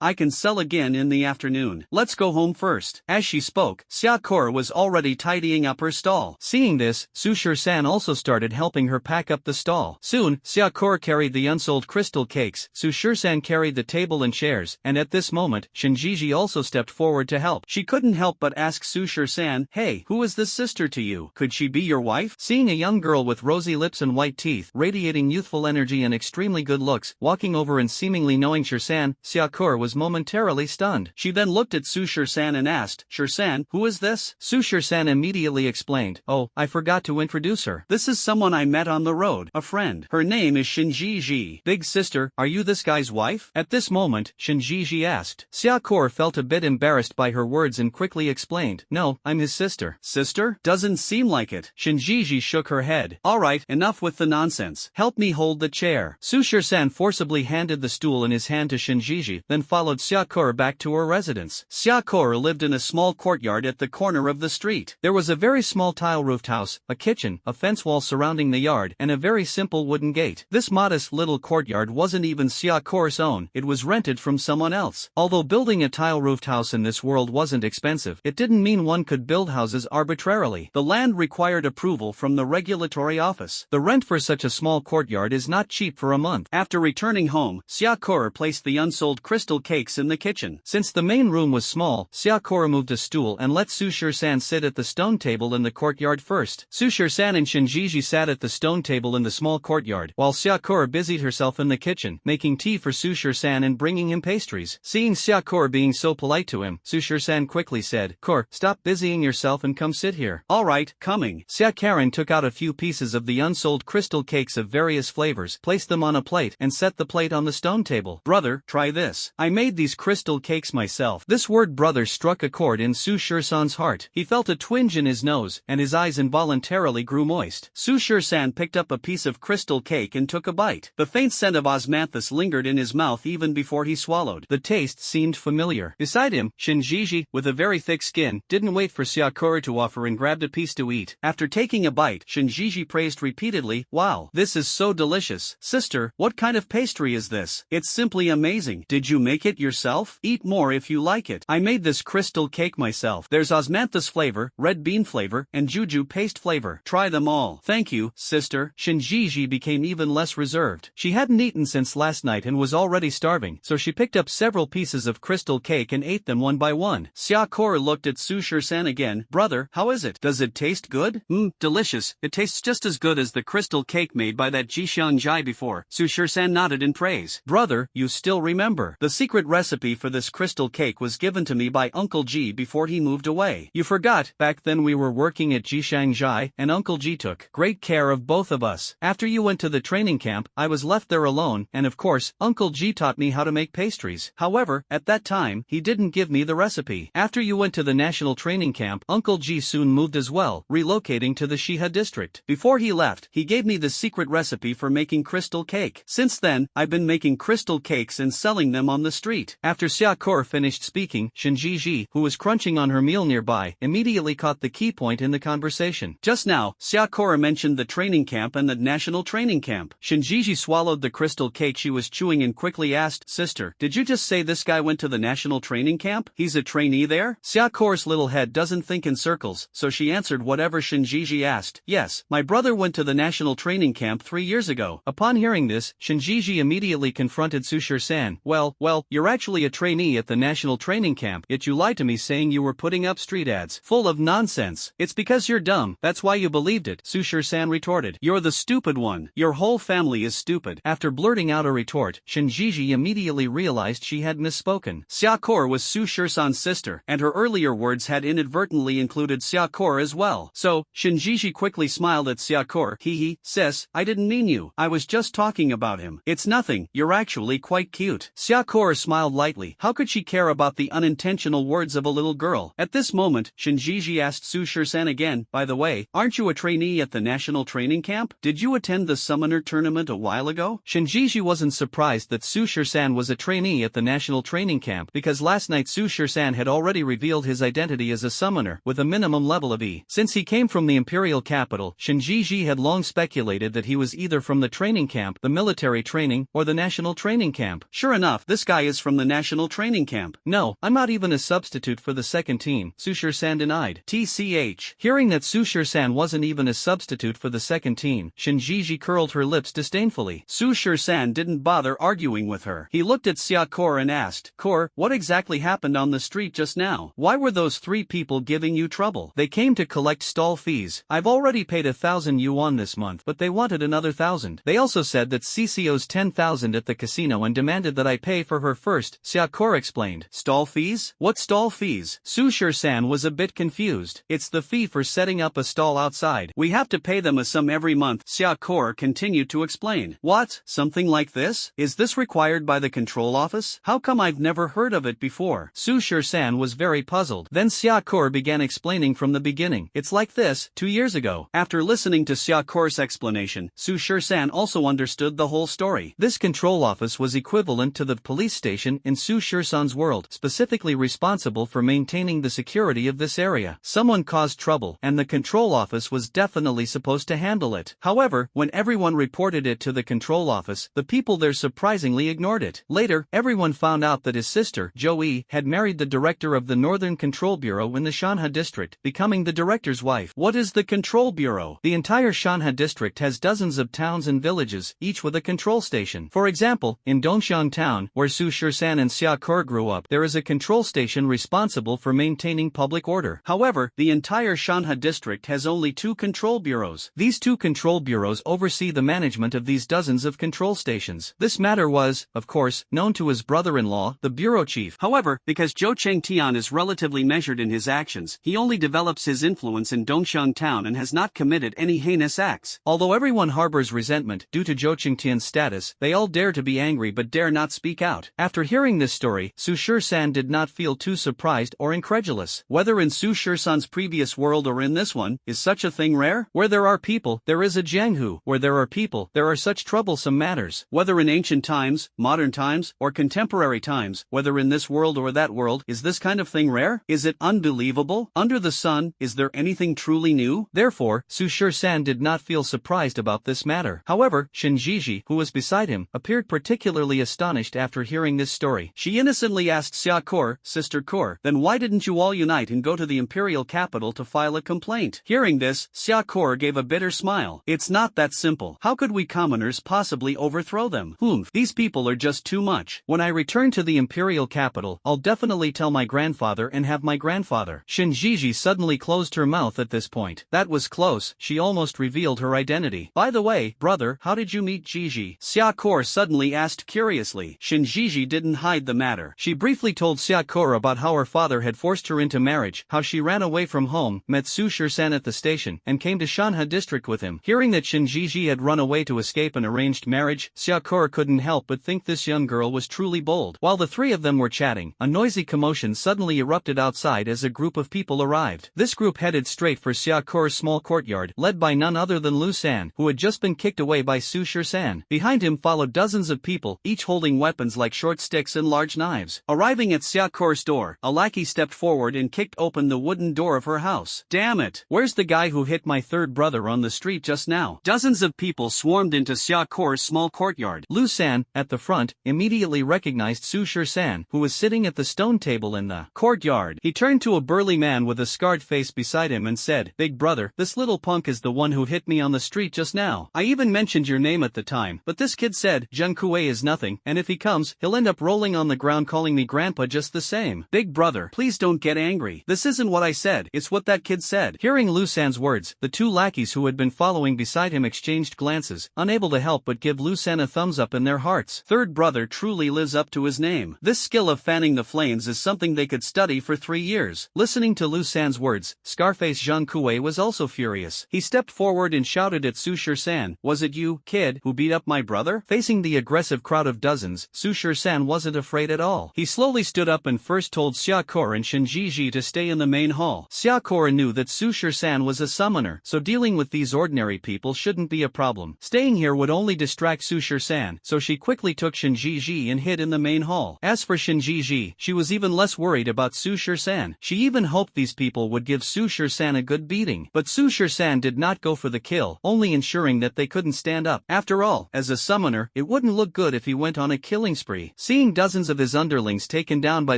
I can sell again in the afternoon. Let's go home first." As she spoke, Xiaokora was already tidying up her stall. Seeing this, Sushir-san also started helping her pack up the stall. Soon, Xiaokora carried the unsold crystal cakes, Sushir-san carried the table and chairs, and at this moment, Shinjiji also stepped forward to help. She couldn't help but ask Sushir-san, "Hey, who is this sister to you? Could she be your wife?" Seeing a young girl with rosy lips and white teeth, radiating youthful energy and extremely good looks, walking over and seemingly knowing Shir-san, Xiaokora was momentarily stunned. She then looked at Sushir-san and asked, "Shir-san, who is this?" Sushir-san immediately explained, "Oh, I forgot to introduce her. This is someone I met on the road, a friend. Her name is Shinjiji." "Big sister, are you this guy's wife?" At this moment, Shinjiji asked. Xiaokora felt a bit embarrassed by her words and quickly explained, "No, I'm his sister." "Sister? Doesn't seem like it." Shinjiji shook her head. "Alright, enough with the nonsense. Help me hold the chair." Sushir-san forcibly handed the stool in his hand to Shinjiji, then followed Xiaokora back to her residence. Xiaokora lived in a small courtyard at the corner of the street. There was a very small tile-roofed house, a kitchen, a fence wall surrounding the yard, and a very simple wooden gate. This modest little courtyard wasn't even Xiaokora's own, it was rented from someone else. Although building a tile-roofed house in this world wasn't expensive, it didn't mean one could build houses arbitrarily. The land required approval from the regulatory office. The rent for such a small courtyard is not cheap for a month. After returning home, Xiaokora placed the unsold crystal cakes in the kitchen. Since the main room was small, Xiaokora moved a stool and let Sushir-san sit at the stone table in the courtyard first. Sushir-san and Shinjiji sat at the stone table in the small courtyard, while Xiaokora busied herself in the kitchen, making tea for Sushir-san and bringing him pastries. Seeing Xiaokora being so polite to him, Sushir-san quickly said, "Kor, stop busying yourself and come sit here." "Alright, coming." Xiaokaran took out a few pieces of the unsold crystal cakes of various flavors, placed them on a plate, and set the plate on the stone table. "Brother, try this. I made these crystal cakes myself." This word brother struck a chord in Sushir-san's heart. He felt a twinge in his nose, and his eyes involuntarily grew moist. Sushir-san picked up a piece of crystal cake and took a bite. The faint scent of osmanthus lingered in his mouth even before he swallowed. The taste seemed familiar. Beside him, Shinjiji, with a very thick skin, didn't wait for Xiaokora to offer and grabbed a piece to eat. After taking a bite, Shinjiji praised repeatedly, "Wow, this is so delicious. Sister, what kind of pastry is this? It's simply amazing. Did you make it yourself? Eat more if you like it. I made this crystal cake myself. There's osmanthus flavor, red bean flavor, and juju paste flavor. Try them all." "Thank you, sister." Shinjiji became even less less reserved. She hadn't eaten since last night and was already starving, so she picked up several pieces of crystal cake and ate them one by one. Xiaokor looked at Su Shisan again. Brother, how is it? Does it taste good? Delicious. It tastes just as good as the crystal cake made by that Jixiang Jai before. Su Shisan nodded in praise. Brother, you still remember. The secret recipe for this crystal cake was given to me by Uncle Ji before he moved away. You forgot, back then we were working at Jixiang Jai, and Uncle Ji took great care of both of us. After you went to the training camp, I was left there alone, and of course, Uncle Ji taught me how to make pastries. However, at that time, he didn't give me the recipe. After you went to the national training camp, Uncle Ji soon moved as well, relocating to the Shiha district. Before he left, he gave me the secret recipe for making crystal cake. Since then, I've been making crystal cakes and selling them on the street. After Xiaokor finished speaking, Shinjiji, who was crunching on her meal nearby, immediately caught the key point in the conversation. Just now, Xiaokor mentioned the training camp and the national training camp. Shinjiji swallowed the crystal cake she was chewing and quickly asked, Sister, did you just say this guy went to the national training camp? He's a trainee there? Xiaokor's little head doesn't think in circles, so she answered whatever Shinjiji asked. Yes, my brother went to the national training camp 3 years ago. Upon hearing this, Shinjiji immediately confronted Su Shisan. Well, you're actually a trainee at the national training camp, yet you lied to me saying you were putting up street ads. Full of nonsense. It's because you're dumb, that's why you believed it, Su Shisan retorted. You're the stupid one. Your whole family is stupid. After blurting out a retort, Shinjiji immediately realized she had misspoken. Xiaokor was Su Shisan's sister, and her earlier words had inadvertently included Xiaokor as well. So, Shinjiji quickly smiled at Xiaokor. Hee, sis, I didn't mean you. I was just talking about him. It's nothing, you're actually quite cute. Xiaokor smiled lightly. How could she care about the unintentional words of a little girl? At this moment, Shinjiji asked Su Shisan again, by the way, aren't you a trainee at the national training camp? Did you attend the summoner tournament a while ago? Shinjiji wasn't surprised that Su Shisan was a trainee at the national training camp because last night Su Shisan had already revealed his identity as a summoner with a minimum level of E. Since he came from the imperial capital, Shinjiji had long speculated that he was either from the training camp, the military training, or the national training camp. Sure enough, this guy is from the national training camp. No, I'm not even a substitute for the second team, Su Shisan denied. TCH. Hearing that Su Shisan wasn't even a substitute for the second team, Shinjiji curled her lips disdainfully. Su Shisan didn't bother arguing with her. He looked at Xiaokor and asked, Kor, what exactly happened on the street just now? Why were those 3 people giving you trouble? They came to collect stall fees. I've already paid 1,000 yuan this month, but they wanted another 1,000. They also said that Cici owes 10,000 at the casino and demanded that I pay for her first, Xiaokor explained. Stall fees? What stall fees? Su Shisan was a bit confused. It's the fee for setting up a stall outside. We have to pay them a sum every month, Xiaokor continued to explain. What? Something like this? Is this required by the control office? How come I've never heard of it before? Su Shisan was very puzzled. Then Xiaokor began explaining from the beginning. It's like this, 2 years ago. After listening to Xiaokor's explanation, Su Shisan also understood the whole story. This control office was equivalent to the police station in Su Shisan's world, specifically responsible for maintaining the security of this area. Someone caused trouble, and the control office was definitely supposed to handle it. However, when everyone reported it to the control office, the people there surprisingly ignored it. Later, everyone found out that his sister, Joey, had married the director of the Northern Control Bureau in the Shanha district, becoming the director's wife. What is the Control Bureau? The entire Shanha district has dozens of towns and villages, each with a control station. For example, in Dongxiang town, where Su Shisan and Xiaokor grew up, there is a control station responsible for maintaining public order. However, the entire Shanha district has only 2 control bureaus. These 2 control bureaus oversee the management of these dozens of control stations. This matter was, of course, known to his brother-in-law, the bureau chief. However, because Zhou Chengtian is relatively measured in his actions, he only develops his influence in Dongxiang town and has not committed any heinous acts. Although everyone harbors resentment due to Zhou Chengtian's status, they all dare to be angry but dare not speak out. After hearing this story, Su Shisan did not feel too surprised or incredulous. Whether in Su Shisan's previous world or in this one, is such a thing rare? Where there are people, there is a Jianghu. Where there are people, there are such troublesome matters. Whether in ancient times, modern times, or contemporary times, whether in this world or that world, is this kind of thing rare? Is it unbelievable? Under the sun, is there anything truly new? Therefore, Su Shisan did not feel surprised about this matter. However, Shinjiji, who was beside him, appeared particularly astonished after hearing this story. She innocently asked Xiaokor, Sister Kor, then why didn't you all unite and go to the imperial capital to file a complaint? Hearing this, Xiaokor gave a bitter smile. It's not that simple. How could we commoners possibly overthrow them? These people are just too much. When I return to the imperial capital, I'll definitely tell my grandfather and have my grandfather. Shinjiji suddenly closed her mouth at this point. That was close, she almost revealed her identity. By the way, brother, how did you meet Jiji? Xiaokor suddenly asked curiously. Shinjiji didn't hide the matter. She briefly told Xiaokor about how her father had forced her into marriage, how she ran away from home, met Su Shirsan at the station, and came to Shanha district with him. Hearing that Shinjiji had run away to escape an arranged marriage, Xiaokor couldn't help but think this young girl was truly bold. While the three of them were chatting, a noisy commotion suddenly erupted outside as a group of people arrived. This group headed straight for Xiaokor's small courtyard, led by none other than Lu San, who had just been kicked away by Su Shirsan. Behind him followed dozens of people, each holding weapons like short sticks and large knives. Arriving at Xiaokor's door, a lackey stepped forward and kicked open the wooden door of her house. Damn it! Where's the guy who hit my third brother on the street just now? Dozens of people swarmed into Xiaokor's small courtyard. Lu San, at the front, immediately recognized Su Shirsan, who was sitting at the stone table in the courtyard. He turned to a burly man with a scarred face beside him and said, "Big brother, this little punk is the one who hit me on the street just now. I even mentioned your name at the time, but this kid said, Zheng Kuei is nothing, and if he comes, he'll end up rolling on the ground calling me grandpa just the same. Big brother, please don't get angry. This isn't what I said, it's what that kid said." Hearing Lu San's words, the two lackeys who had been following beside him exchanged glances, unable to help but give Lu San a thumbs up in their hearts. Third brother truly lives up to his name. This skill of fanning the flames is something they could study for 3 years. Listening to Lu San's words, Scarface Zhang Kuei was also furious. He stepped forward and shouted at Su Shirsan, "Was it you, kid, who beat up my brother?" Facing the aggressive crowd of dozens, Su Shirsan wasn't afraid at all. He slowly stood up and first told Xiaokor and Shinjiji to stay in the main hall. Xiaokor knew that Su Shirsan was a summoner, so dealing with these ordinary people shouldn't be a problem. Staying here would only distract Su Shirsan, so she quickly took Shinjiji and hid in the main hall. As for Shinjiji, she was even less worried about Su Shirsan. She even hoped these people would give Su Shirsan a good beating. But Su Shirsan did not go for the kill, only ensuring that they couldn't stand up. After all, as a summoner, it wouldn't look good if he went on a killing spree. Seeing dozens of his underlings taken down by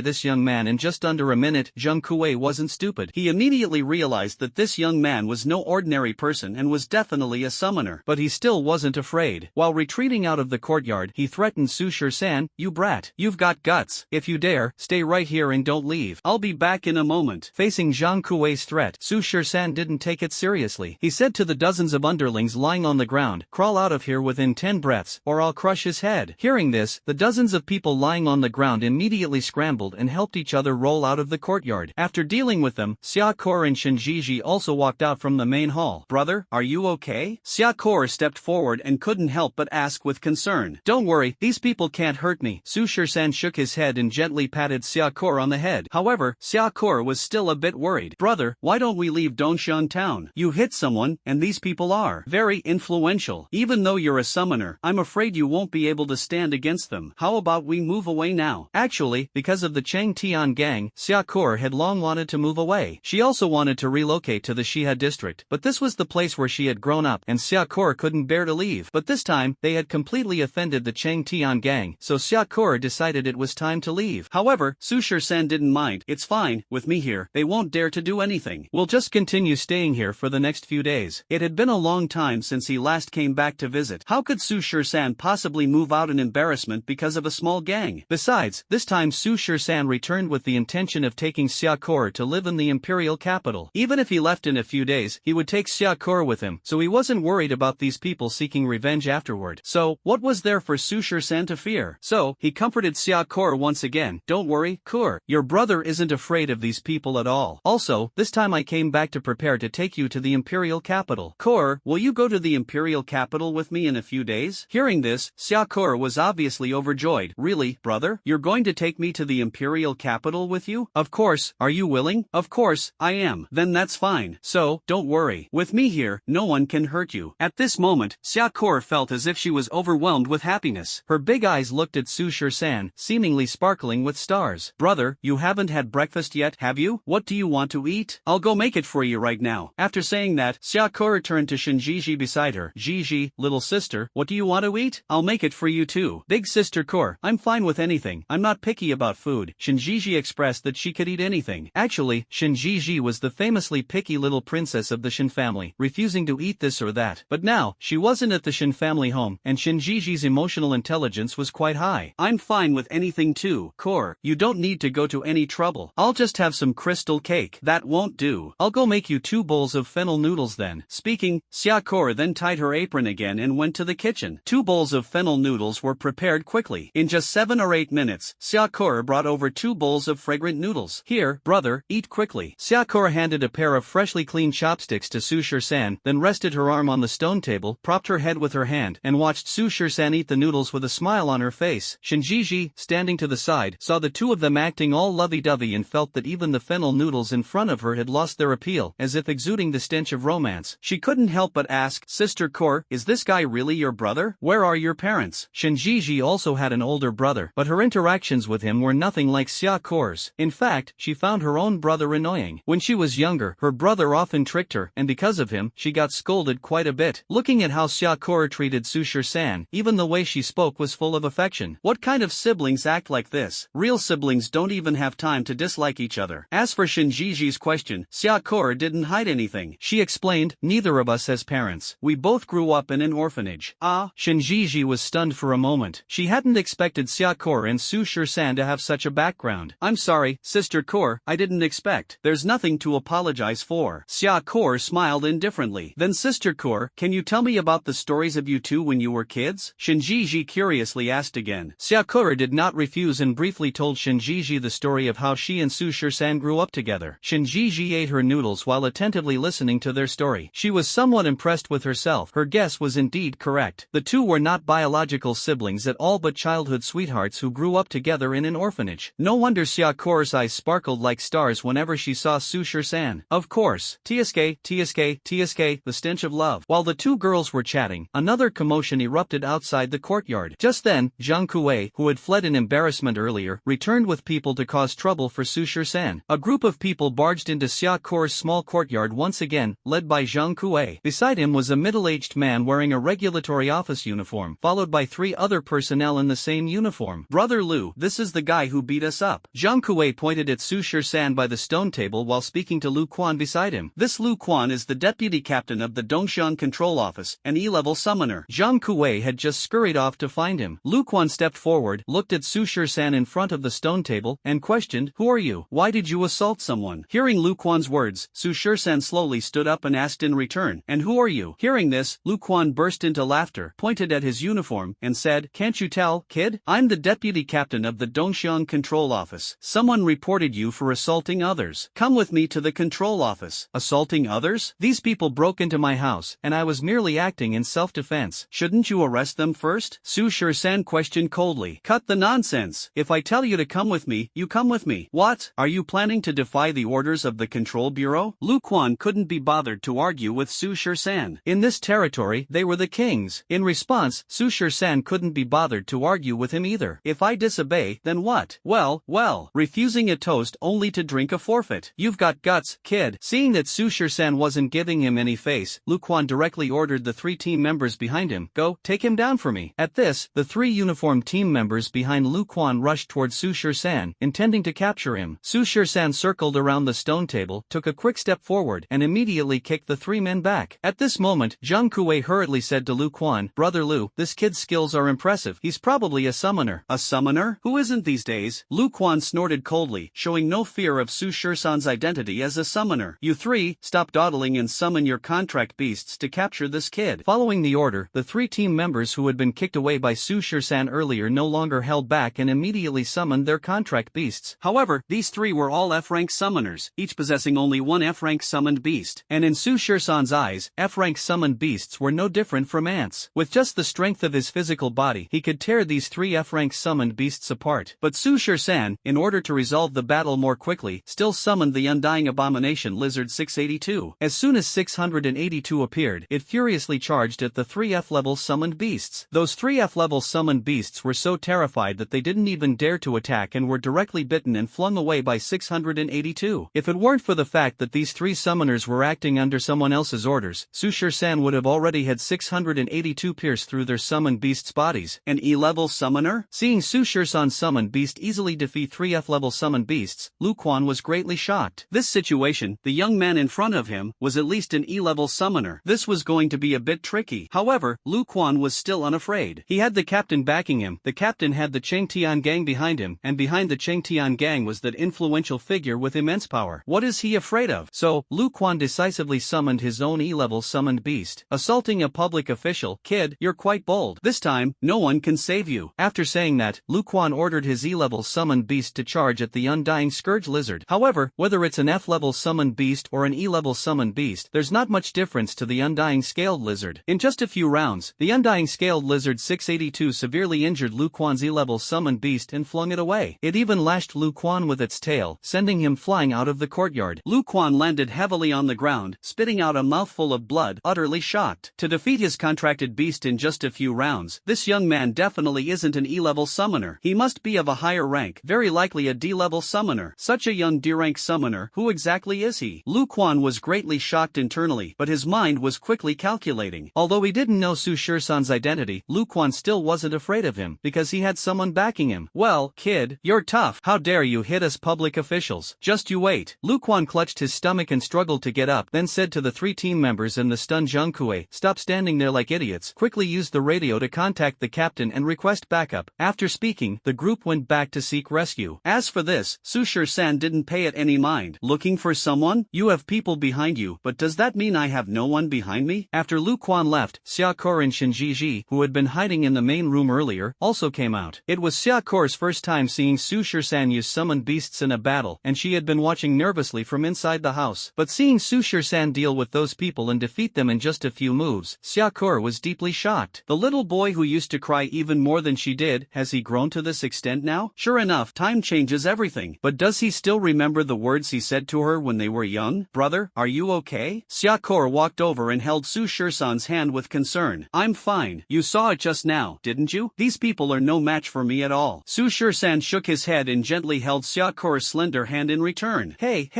this young man in just under a minute, Zheng Kuei wasn't stupid. He immediately realized that this young man was no ordinary person and was definitely a summoner. But he still wasn't afraid. While retreating out of the courtyard, he threatened Su Shirsan, "You brat. You've got guts. If you dare, stay right here and don't leave. I'll be back in a moment." Facing Zhang Kuei's threat, Su Shirsan didn't take it seriously. He said to the dozens of underlings lying on the ground, "Crawl out of here within 10 breaths, or I'll crush his head." Hearing this, the dozens of people lying on the ground immediately scrambled and helped each other roll out of the courtyard. After dealing with them, Xiaokor and Shinjiji also walked out from the main hall. "Brother, are you okay?" Xiaokor stepped forward and couldn't help but ask with concern. "Don't worry, these people can't hurt me." Su Shirsan shook his head and gently patted Xiaokor on the head. However, Xiaokor was still a bit worried. "Brother, why don't we leave Dongshan town? You hit someone, and these people are very influential. Even though you're a summoner, I'm afraid you won't be able to stand against them. How about we move away now?" Actually, because of the Chang Tian gang, Xiaokor had long wanted to move away. She also wanted to relocate to the Shiha district, but this was the place where she had grown up, and Xiaokor couldn't bear to leave. But this time, they had completely offended the Chang Tian gang, so Xiaokor decided it was time to leave. However, Su Shirsan didn't mind. "It's fine, with me here, they won't dare to do anything. We'll just continue staying here for the next few days." It had been a long time since he last came back to visit. How could Su Shirsan possibly move out in embarrassment because of a small gang? Besides, this time Su Shirsan returned with the intention of taking Xiaokor to live in the imperial capital. Even if he left in a few days, he would take Xiaokor with him, so he wasn't worried about these people seeking revenge afterward. So, what was there for Su Shirsan to fear? So, he comforted Xiaokor once again. "Don't worry, Kur. Your brother isn't afraid of these people at all. Also, this time I came back to prepare to take you to the imperial capital. Kur, will you go to the imperial capital with me in a few days?" Hearing this, Xiaokor was obviously overjoyed. "Really, brother? You're going to take me to the imperial capital with you?" "Of course. Are you willing?" "Of course, I am." "Then that's fine. So, don't worry. With me here, no one can hurt you." At this moment, Xiaokor felt as if she was overwhelmed with happiness. Her big eyes looked at Su Shirsan, seemingly sparkling with stars. "Brother, you haven't had breakfast yet, have you? What do you want to eat? I'll go make it for you right now." After saying that, Xiaokor turned to Shinjiji beside her. "Jiji, little sister, what do you want to eat? I'll make it for you too." "Big sister Kur, I'm fine with anything. I'm not picky about food." Shinjiji expressed that she could eat anything. Actually, Shinjiji was the famously picky little princess of the Shin family, refusing to eat this or that. But now, she wasn't at the Shin family home, and Shinjiji's emotional intelligence was quite high. I'm fine with anything too, Core. You don't need to go to any trouble. I'll just have some crystal cake. That won't do. I'll go make you 2 bowls of fennel noodles then. Speaking, Xia Core then tied her apron again and went to the kitchen. 2 bowls of fennel noodles were prepared quickly. In just 7 or 8 minutes, Xia Core brought over 2 bowls of fragrant noodles. Here, brother, eat quickly. Xia Core handed a pair of freshly cleaned chopsticks to Su Shir-san, then rested her arm on the stone table, propped her head with her hand, and watched Su Shir-san eat the noodles with a smile on her face. Shinjiji, standing to the side, saw the two of them acting all lovey-dovey and felt that even the fennel noodles in front of her had lost their appeal, as if exuding the stench of romance. She couldn't help but ask, Sister Core, is this guy really your brother? Where are your parents? Shinjiji also had an older brother, but her interactions with him were nothing like Xia Core's. In fact, she found her own brother annoying. When she was younger, her brother often tricked her, and because of him, she got scolded quite a bit. Looking at how Xia Core treated Su Shir-san, even the way she spoke was full of affection. What kind of siblings act like this? Real siblings don't even have time to dislike each other. As for Shinjiji's question, Xia Core didn't hide anything. She explained, neither of us has parents. We both grew up in an orphanage. Ah, Shinjiji was stunned for a moment. She hadn't expected Xia Core and Su Shir-san to have such a background. I'm sorry, Sister Core, I didn't expect. There's nothing to apologize for. Xia Core smiled indifferently. Then Sister Core, can you tell me about the stories of you two when you were kids? Shinjiji curiously asked again. Xia Core did not refuse and briefly told Shinjiji the story of how she and Su Shir-san grew up together. Shinjiji ate her noodles while attentively listening to their story. She was somewhat impressed with herself. Her guess was indeed correct. The two were not biological siblings at all but childhood sweethearts who grew up together in an orphanage. No wonder Xia Core's eyes sparkled like stars whenever she saw Su Shir-san. Of course, TSK, the stench of love. While the two girls were chatting, another commotion erupted outside the courtyard. Just then, Zhang Kuei, who had fled in embarrassment earlier, returned with people to cause trouble for Su Shir-san. A group of people barged into Xia Core's small courtyard once again, led by Zhang Kuei. Beside him was a middle-aged man wearing a regulatory office uniform, followed by 3 other personnel in the same uniform. Brother Lu, this is the guy who beat us up. Zhang Kuei pointed at Su Shir-san by the stone table while speaking to Lu Quan beside him. This Lu Quan is the deputy captain of the Dongxiang Control Office, an E-level summoner. Zhang Kuei had just scurried off to find him. Lu Quan stepped forward, looked at Su Shir-san in front of the stone table, and questioned, who are you? Why did you assault someone? Hearing Lu Quan's words, Su Shir-san slowly stood up and asked in return, and who are you? Hearing this, Lu Quan burst into laughter, pointed at his uniform, and said, can't you tell, kid? I'm the deputy captain of the Dongxiang Control Office. Someone reported you for assaulting others. Come with me to the control office. Assaulting others? These people broke into my house, and I was merely acting in self-defense. Shouldn't you arrest them first? Su Shir-san questioned coldly. Cut the nonsense. If I tell you to come with me, you come with me. What? Are you planning to defy the orders of the Control Bureau? Lu Quan couldn't be bothered to argue with Su Shir-san. In this territory, they were the kings. In response, Su Shir-san couldn't be bothered to argue with him either. If I disobey, then what? Well, refusing a toast only to drink a forfeit. You've got guts, kid. Seeing that Su Shir-san wasn't giving him any face, Lu Quan directly ordered the 3 team members behind him, go, take him down for me. At this, the 3 uniformed team members behind Lu Quan rushed towards Su Shir-san, intending to capture him. Su Shir-san circled around the stone table, took a quick step forward, and immediately kicked the 3 men back. At this moment, Zhang Kuei hurriedly said to Lu Quan, Brother Lu, this kid's skills are impressive. He's probably a summoner. A summoner? Who isn't these days? Lu Quan snorted coldly, showing no fear of Su Shir-san's identity as a summoner. You 3, stop dawdling and summon your contract beasts to capture this kid. Following the order, the 3 team members who had been kicked away by Su Shir-san earlier no longer held back and immediately summoned their contract beasts. However, these 3 were all F-rank summoners, each possessing only 1 F-rank summoned beast. And in Su Shir-san's eyes, F-rank summoned beasts were no different from ants. With just the strength of his physical body, he could tear these 3 F-rank summoned beasts apart. But Su Shir-san, in order to resolve the battle more quickly, still summoned the Undying Abomination Lizard 682. As soon as 682 appeared, it furiously charged at the 3 F-level summoned beasts. Those 3 F-level summoned beasts were so terrified that they didn't even dare to attack and were directly bitten and flung away by 682. If it weren't for the fact that these 3 summoners were acting under someone else's orders, Su Shir-san would have already had 682 pierce through their summoned beasts' bodies. An E-level summoner? Seeing Su Shir-san's summoned beast easily defeat 3 F-level summoned beasts, Lu Quan was greatly shocked. This situation, the young man in front of him, was at least an E-level summoner. This was going to be a bit bit tricky. However, Lu Quan was still unafraid. He had the captain backing him, the captain had the Changtian gang behind him, and behind the Changtian gang was that influential figure with immense power. What is he afraid of? So, Lu Quan decisively summoned his own E-level summoned beast. Assaulting a public official, kid, you're quite bold. This time, no one can save you. After saying that, Lu Quan ordered his E-level summoned beast to charge at the Undying Scourge Lizard. However, whether it's an F-level summoned beast or an E-level summoned beast, there's not much difference to the Undying Scaled Lizard. In just a few rounds, the Undying Scaled Lizard 682 severely injured Lu Quan's E-level summoned beast and flung it away. It even lashed Lu Quan with its tail, sending him flying out of the courtyard. Lu Quan landed heavily on the ground, spitting out a mouthful of blood, utterly shocked. To defeat his contracted beast in just a few rounds, this young man definitely isn't an E-level summoner. He must be of a higher rank, very likely a D-level summoner. Such a young D-rank summoner, who exactly is he? Lu Quan was greatly shocked internally, but his mind was quickly calculating. Although he didn't know Su Shisan's identity, Lu Quan still wasn't afraid of him, because he had someone backing him. Well, kid, you're tough. How dare you hit us public officials? Just you wait. Lu Quan clutched his stomach and struggled to get up, then said to the 3 team members and the stunned Zhang Kuei, stop standing there like idiots, quickly use the radio to contact the captain and request backup. After speaking, the group went back to seek rescue. As for this, Su Shisan didn't pay it any mind. Looking for someone? You have people behind you, but does that mean I have no one behind me? After Lu Quan left, Xiaokor and Shinjiji, who had been hiding in the main room earlier, also came out. It was Xiaokor's first time seeing Su Shisan use summoned beasts in a battle, and she had been watching nervously from inside the house. But seeing Su Shisan deal with those people and defeat them in just a few moves, Xiaokor was deeply shocked. The little boy who used to cry even more than she did, has he grown to this extent now? Sure enough, time changes everything. But does he still remember the words he said to her when they were young? Brother, are you okay? Xiaokor walked over and held Su Shisan's hand with concern. I'm fine. You saw it just now, didn't you? These people are no match for me at all. Su Shisan shook his head and gently held Xiaokor's slender hand in return. Hey,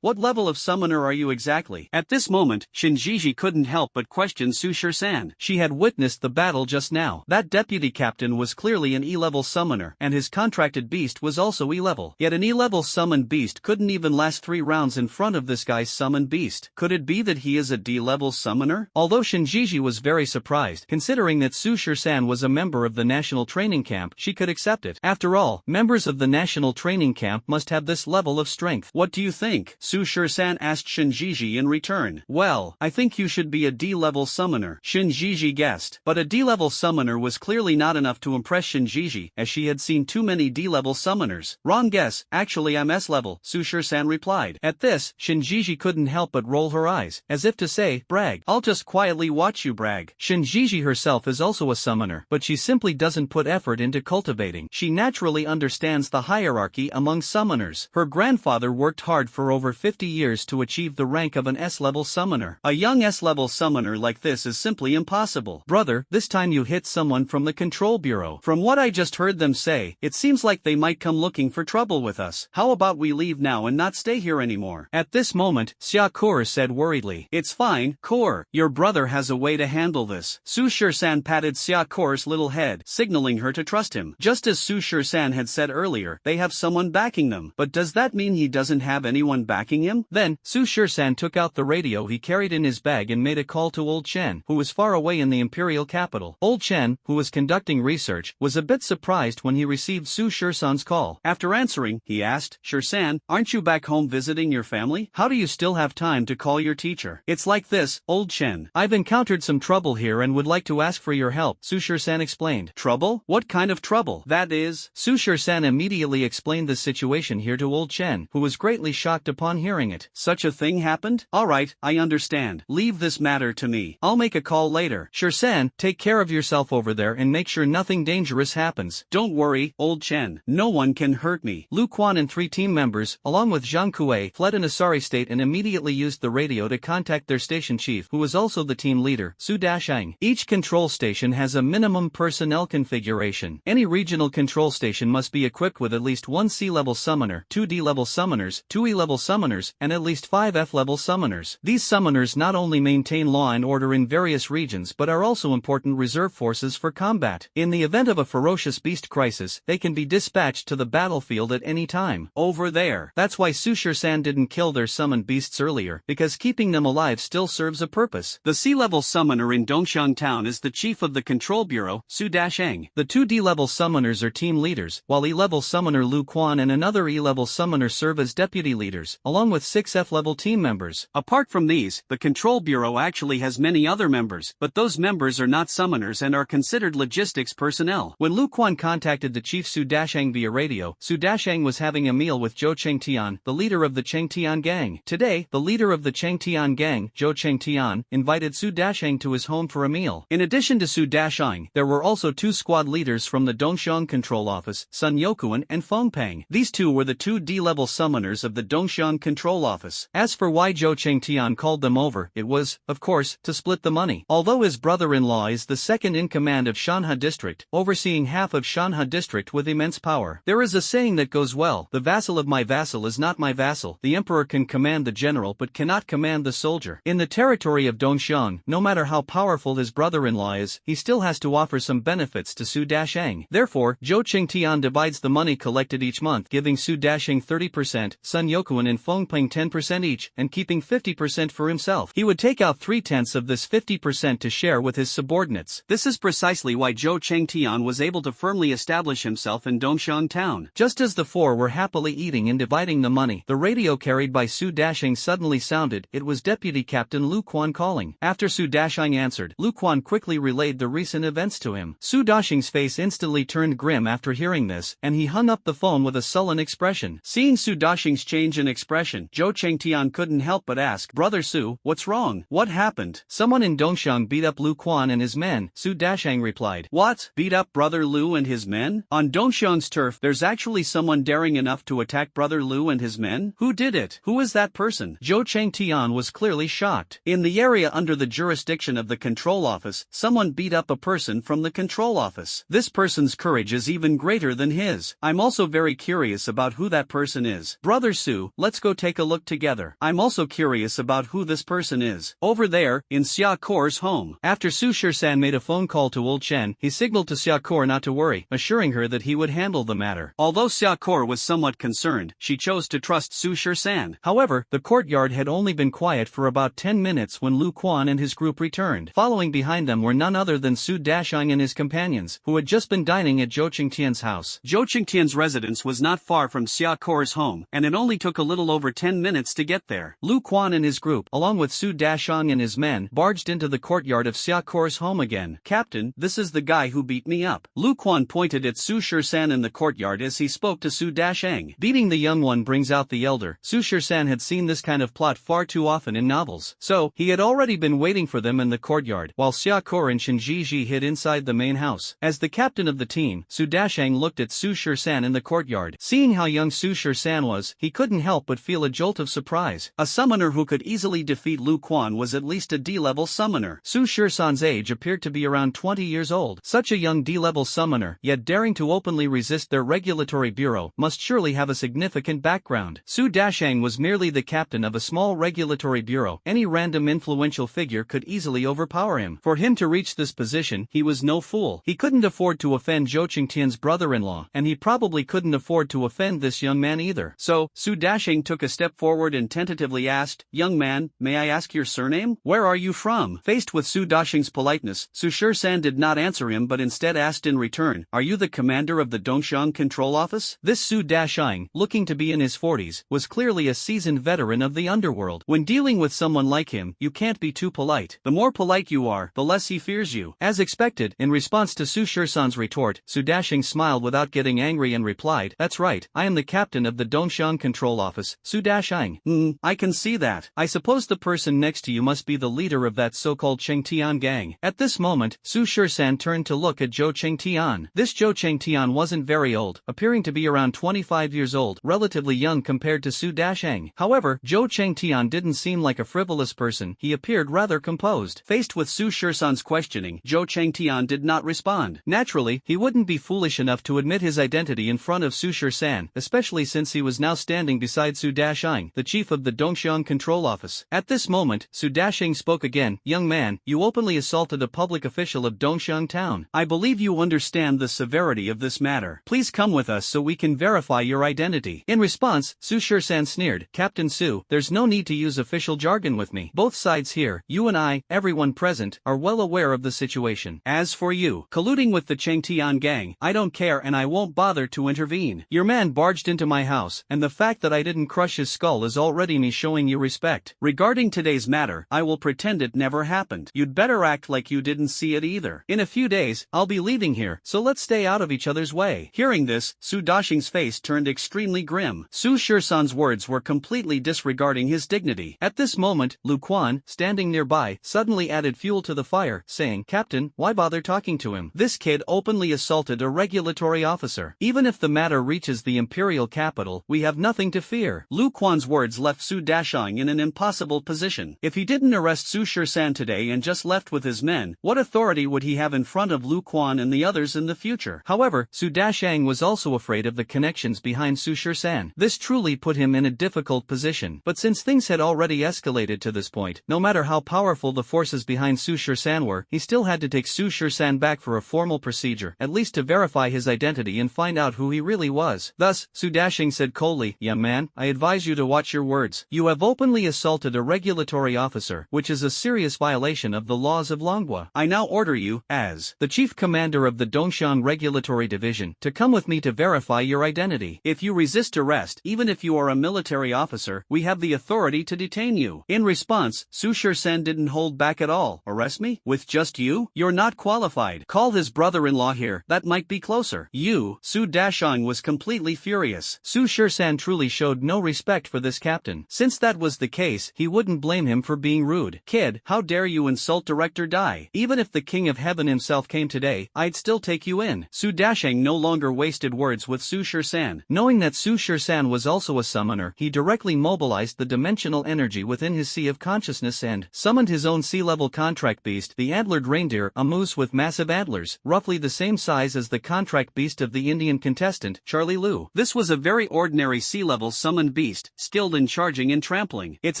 what level of summoner are you exactly? At this moment, Shinjiji couldn't help but question Su Shisan. She had witnessed the battle just now. That deputy captain was clearly an E-level summoner, and his contracted beast was also E-level. Yet an E-level summoned beast couldn't even last 3 rounds in front of this guy's summoned beast. Could it be that he is a D-level summoner? Although Shinjiji was very surprised, considering that Su Shisan was a member of the national training camp, she could accept it. After all, members of the national training camp must have this level of strength. What do you think? Su Shisan asked Shinjiji in return. Well, I think you should be a D-level summoner, Shinjiji guessed. But a D-level summoner was clearly not enough to impress Shinjiji, as she had seen too many D-level summoners. Wrong guess, actually I'm S-level, Su Shisan replied. At this, Shinjiji couldn't help but roll her eyes, as if to say, brag. I'll just quietly watch you brag. Shinjiji herself is also a summoner, but she simply doesn't put effort into cultivating. She naturally understands the hierarchy among summoners. Her grandfather worked hard for over 50 years to achieve the rank of an S-level summoner. A young S-level summoner like this is simply impossible. Brother, this time you hit someone from the control bureau. From what I just heard them say, it seems like they might come looking for trouble with us. How about we leave now and not stay here anymore? At this moment, Xiaokor said worriedly. It's fine, Kor. Your brother has a way to handle this. Su Shisan patted Xiaokor's little head, signaling her to trust him. Just as Su Shisan had said earlier, they have someone backing them. But does that mean he doesn't have anyone backing him? Then, Su Shisan took out the radio he carried in his bag and made a call to Old Chen, who was far away in the imperial capital. Old Chen, who was conducting research, was a bit surprised when he received Su Shisan's call. After answering, he asked, Shisan, aren't you back home visiting your family? How do you still have time to call your teacher? It's like this, Old Chen. I've encountered some trouble here and would like to ask for your help, Su Shisan explained. Trouble? What kind of trouble? That is? Su Shisan immediately explained the situation here to Old Chen, who was greatly shocked upon hearing it. Such a thing happened? Alright, I understand. Leave this matter to me. I'll make a call later. Shisan, take care of yourself over there and make sure nothing dangerous happens. Don't worry, Old Chen. No one can hurt me. Lu Quan and 3 team members, along with Zhang Kuei, fled in a sorry state and immediately used the radio to contact their station chief, who was also the team leader, Su Dashang. Each control station has a minimum personnel configuration. Any regional control station must be equipped with at least 1 C-level summoner, 2 D-level summoners, 2 E-level summoners, and at least 5 F-level summoners. These summoners not only maintain law and order in various regions but are also important reserve forces for combat. In the event of a ferocious beast crisis, they can be dispatched to the battlefield at any time. Over there. That's why Su Shisan didn't kill their summoned beasts earlier, because keeping them alive still serves a purpose. The C-level summoner in Dongxiang Town is the chief of the Control Bureau, Su Dasheng. The two D-level summoners are team leaders, while E-level summoner Lu Quan and another E-level summoner serve as deputy leaders, along with 6 F-level team members. Apart from these, the Control Bureau actually has many other members, but those members are not summoners and are considered logistics personnel. When Lu Quan contacted the chief Su Dasheng via radio, Su Dasheng was having a meal with Zhou Chengtian, the leader of the Chengtian gang. Today, the leader of the Chengtian gang, Zhou Chengtian, invited Su Dasheng to his home for a meal. In addition to Su Dasheng, there were also 2 squad leaders from the Dongxiang Control Office, Sun Yokuan and Feng Peng. These 2 were the 2 D-level summoners of the Dongxiang Control Office. As for why Zhou Chengtian called them over, it was, of course, to split the money. Although his brother-in-law is the second in command of Shanhe District, overseeing half of Shanhe District with immense power. There is a saying that goes well, the vassal of my vassal is not my vassal. The emperor can command the general but cannot command the soldier. In the territory of Dongxiang, no matter how powerful his brother-in-law is, he still has to offer some benefits to Su Dasheng. Therefore, Zhou Chengtian divides the money collected each month, giving Su Dasheng 30%, Sun Yokuan and Feng Peng 10% each, and keeping 50% for himself. He would take out 3/10 of this 50% to share with his subordinates. This is precisely why Zhou Chengtian was able to firmly establish himself in Dongxiang Town. Just as the 4 were happily eating and dividing the money, the radio carried by Su Dasheng suddenly sounded. It was Deputy Captain Lu Quan calling. After Su Dasheng answered, Lu Quan quickly relayed the recent events to him. Su Dasheng's face instantly turned grim after hearing this, and he hung up the phone with a sullen expression. Seeing Su Dasheng's change in expression, Zhou Chengtian couldn't help but ask, "Brother Su, what's wrong? What happened?" "Someone in Dongxiang beat up Lu Quan and his men," Su Dasheng replied. "What? Beat up Brother Lu and his men? On Dongxiang's turf, there's actually someone daring enough to attack Brother Lu and his men? Who did it? Who is that person?" Zhou Chengtian was clearly shocked. In the area under the jurisdiction of the Control Office, someone beat up a person from the Control Office. This person's courage is even greater than his. I'm also very curious about who that person is. Brother Su, let's go take a look together. I'm also curious about who this person is. Over there, in Xia Kor's home. After Su Shisan made a phone call to Old Chen, he signaled to Xia Kor not to worry, assuring her that he would handle the matter. Although Xia Kor was somewhat concerned, she chose to trust Su Shisan. However, the courtyard had only been quiet for about 10 minutes when Lu Quan and his group returned. Following behind them were none other than Su Dasheng and his companions, who had just been dining at Zhou Chengtian's house. Zhou Chengtian's residence was not far from Xia Kor's home, and it only took a little over 10 minutes to get there. Lu Quan and his group, along with Su Dasheng and his men, barged into the courtyard of Xia Kor's home again. "Captain, this is the guy who beat me up." Lu Quan pointed at Su Shisan in the courtyard as he spoke to Su Dasheng. Beating the young one brings out the elder. Su Shisan had seen this kind of plot far too often in novels. So, he had already been waiting for them in the courtyard, while Xia Kor and Shen Zhizhi hid inside the main house. As the captain of the team, Su Dasheng looked at Su Shisan in the courtyard. Seeing how young Su Shisan was, he couldn't help but feel a jolt of surprise. A summoner who could easily defeat Lu Quan was at least a D-level summoner. Su Shisan's age appeared to be around 20 years old. Such a young D-level summoner, yet daring to openly resist their regulatory bureau, must surely have a significant background. Su Dasheng was merely the captain of a small regulatory bureau. Any random influential figure could easily overpower him. For him to reach this position, he was no fool. He couldn't afford to offend Zhou Chengtian's brother-in-law, and he probably couldn't afford to offend this young man either. So, Su Dasheng took a step forward and tentatively asked, "Young man, may I ask your surname? Where are you from?" Faced with Su Dasheng's politeness, Su Shisan did not answer him but instead asked in return, "Are you the commander of the Dongxiang Control Office?" This Su Dasheng, looking to be in his 40s, was clearly a seasoned veteran of the underworld. When dealing with someone like him, you can't be too polite. The more polite you are, the less he fears you. As expected, in response to Su Shisan's retort, Su Dasheng smiled without getting angry and replied, "That's right, I am the captain of the Dongxiang Control Office, Su Dasheng." I can see that. I suppose the person next to you must be the leader of that so-called Chengtian gang." At this moment, Su Shisan turned to look at Zhou Chengtian. This Zhou Chengtian wasn't very old, appearing to be around 25 years old, relatively young compared to Su Dasheng. However, Zhou Chengtian didn't seem like a frivolous person, he appeared rather composed. Faced with Su Shisan's questioning, Zhou Chengtian did not respond. Naturally, he wouldn't be foolish enough to admit his identity in front of Su Shisan, especially since he was now standing beside Su Dasheng, the chief of the Dongxiang Control Office. At this moment, Su Dasheng spoke again, "Young man, you openly assaulted a public official of Dongxiang Town. I believe you understand the severity of this matter. Please come with us so we can verify your identity." In response, Su Shisan sneered, "Captain Su, there's no need to use official jargon with me. Both sides here, you and I, everyone present, are well aware of the situation. As for you, colluding with the Changtian gang, I don't care and I won't bother to intervene. Your man barged into my house, and the fact that I didn't crush his skull is already me showing you respect. Regarding today's matter, I will pretend it never happened. You'd better act like you didn't see it either. In a few days, I'll be leaving here, so let's stay out of each other's way. Hearing this, Su Dashing's face turned extremely grim. Su Shisan's words were completely disregarding his dignity. At this moment, Lu Quan, standing nearby, suddenly added fuel to the fire, saying, "Captain, why bother talking to him? This kid openly assaulted a regulatory officer. Even if the matter reaches the imperial capital, we have nothing to fear." Lu Quan's words left Su Dashing in an impossible position. If he didn't arrest Su Shisan today and just left with his men, what authority would he have in front of Lu Quan and the others in the future? However, Su Dashing was also afraid of the connections behind Su Shisan. This truly put him in a difficult position. But since things had already escalated to this point, no matter how powerful the forces behind Su Shisan were, he still had to take Su Shisan back for a formal procedure, at least to verify his identity and find out who he really was. Thus, Su Dashing said coldly, "Young man, I advise you to watch your words. You have openly assaulted a regulatory officer, which is a serious violation of the laws of Manhwa. I now order you, as the chief commander of the Dongxiang Regulatory Division, to come with me to verify your identity. If you resist arrest, even if you are a military officer, we have the authority to detain you." In response, Su Shisan didn't hold back at all. "Arrest me? With just you? You're not qualified. Call his brother-in-law here, that might be closer." "You?" Su Dashing was completely furious. Su Shisan truly showed no respect for this captain. Since that was the case, he wouldn't blame him for being rude. "Kid, how dare you insult Director Dai? Even if the King of Heaven himself came today, I'd still take you in." Su Dashing no longer wasted words with Su Shisan. Knowing that Su Shisan was also a summoner, he directly mobilized the dimensional energy within his sea of consciousness and summoned his own sea-level contract beast, the antlered reindeer, a moose with massive antlers, roughly the same size as the contract beast of the Indian contestant, Charlie Liu. This was a very ordinary sea-level summoned beast, skilled in charging and trampling. Its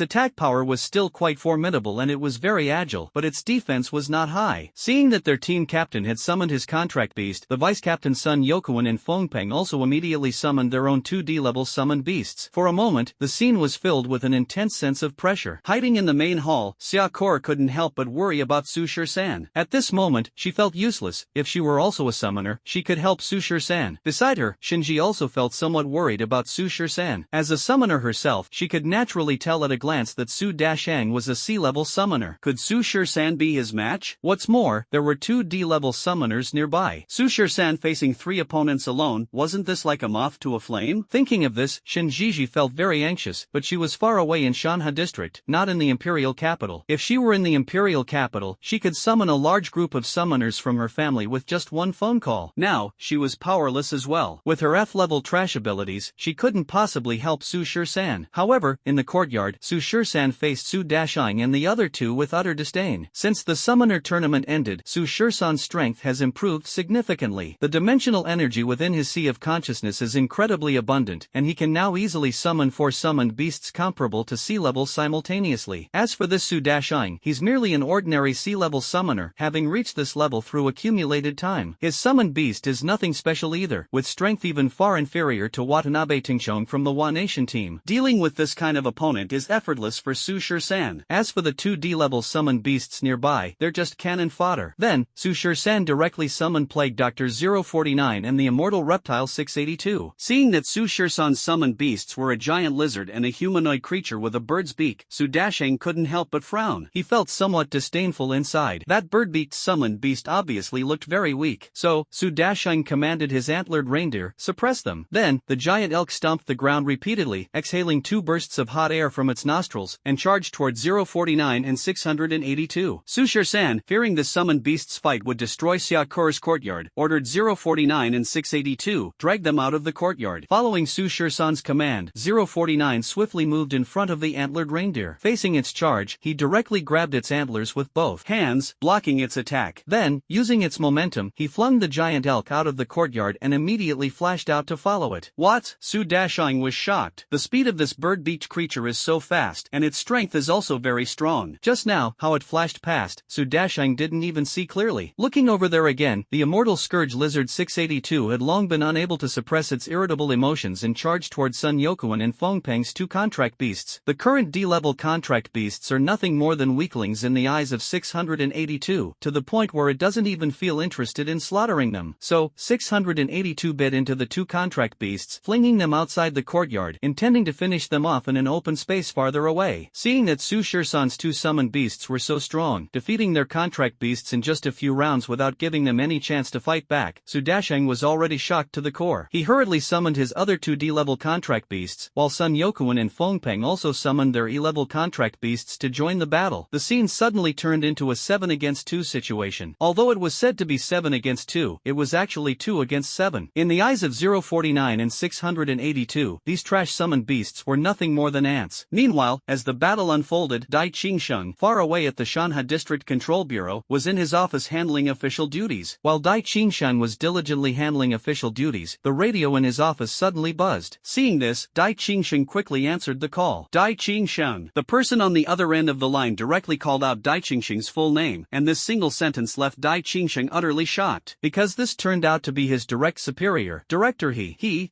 attack power was still quite formidable and it was very agile, but its defense was not high. Seeing that their team captain had summoned his contract beast, the vice-captain Sun Yokuan and Fengpeng also immediately summoned their own 2D-level summoned beasts. For a moment, the scene was filled with an intense sense of pressure. Hiding in the main hall, Xia Kor couldn't help but worry about Su Shisan. At this moment, she felt useless. If she were also a summoner, she could help Su Shisan. Beside her, Shinji also felt somewhat worried about Su Shisan. As a summoner herself, she could naturally tell at a glance that Su Dashing was a sea-level summoner. Could Su Shisan be his match? What's more, there were 2 D-level summoners nearby. Su Shisan facing 3 opponents alone, wasn't this like a moth to a flame? Thinking of this, Shinji felt very anxious, but she was far away in Shanha district, not in the imperial capital. If she were in the imperial capital, she could summon a large group of summoners from her family with just one phone call. Now, she was powerless as well. With her F-level trash abilities, she couldn't possibly help Su Shisan. However, in the courtyard, Su Shisan faced Su Dashing and the other 2 with utter disdain. Since the summoner tournament ended, Su Shisan's strength has improved significantly. The dimensional energy within his sea of consciousness is incredibly abundant, and he can now easily summon 4 summoned beasts comparable to sea level simultaneously. As for this Su Dashing, he's merely an ordinary sea level summoner, having reached this level through accumulated time. His summoned beast is nothing special either, with strength even far inferior to Watanabe Tingchong from the Wa Nation team. Dealing with this kind of opponent is effortless for Su Shisan. As for the 2 D-level summoned beasts nearby, they're just cannon fodder. Then, Su Shisan directly summoned Plague Dr. 049 and the immortal reptile 682. Seeing that Su Shisan's summoned beasts were a giant lizard and a humanoid creature with a bird's beak, Su Dashing couldn't help but frown. He felt somewhat disdainful inside. That bird-beaked summoned beast obviously looked very weak. So, Su Dashing commanded his antlered reindeer, suppress them. Then, the giant elk stomped the ground repeatedly, exhaling 2 bursts of hot air from its nostrils, and charged toward 049 and 682. Su Shisan, fearing the summoned beast's fight would destroy Xia Kor's courtyard, ordered 049 and 682, drag them out of the courtyard. Following Su Shisan's command, 049 swiftly moved in front of the antlered reindeer. Facing its charge, he directly grabbed its antlers with both hands, blocking its attack. Then, using its momentum, he flung the giant elk out of the courtyard and immediately flashed out to follow it. What? Su Dashing was shocked. The speed of this bird-beaked creature is so fast, and its strength is also very strong. Just now, how it flashed past, Su Dashing didn't even see clearly. Looking over there again, the immortal scourge lizard 682 had long been unable to suppress its irritable emotions and charged toward Sun Yokuan and Fengpeng's 2 contract beasts. The current D-level contract beasts are nothing nothing more than weaklings in the eyes of 682, to the point where it doesn't even feel interested in slaughtering them. So, 682 bit into the two contract beasts, flinging them outside the courtyard, intending to finish them off in an open space farther away. Seeing that Su Shursan's two summoned beasts were so strong, defeating their contract beasts in just a few rounds without giving them any chance to fight back, Su Dasheng was already shocked to the core. He hurriedly summoned his other two D-level contract beasts, while Sun Yokuan and Fengpeng also summoned their E-level contract beasts to join the battle. The scene suddenly turned into a 7 against 2 situation. Although it was said to be 7 against 2, it was actually 2 against 7. In the eyes of 049 and 682, these trash summoned beasts were nothing more than ants. Meanwhile, as the battle unfolded, Dai Qingsheng, far away at the Shanha District Control Bureau, was in his office handling official duties. While Dai Qingsheng was diligently handling official duties, the radio in his office suddenly buzzed. Seeing this, Dai Qingsheng quickly answered the call. Dai Qingsheng. The person on the other end of the line directly called out Dai Qingsheng's full name, and this single sentence left Dai Qingsheng utterly shocked. Because this turned out to be his direct superior. Director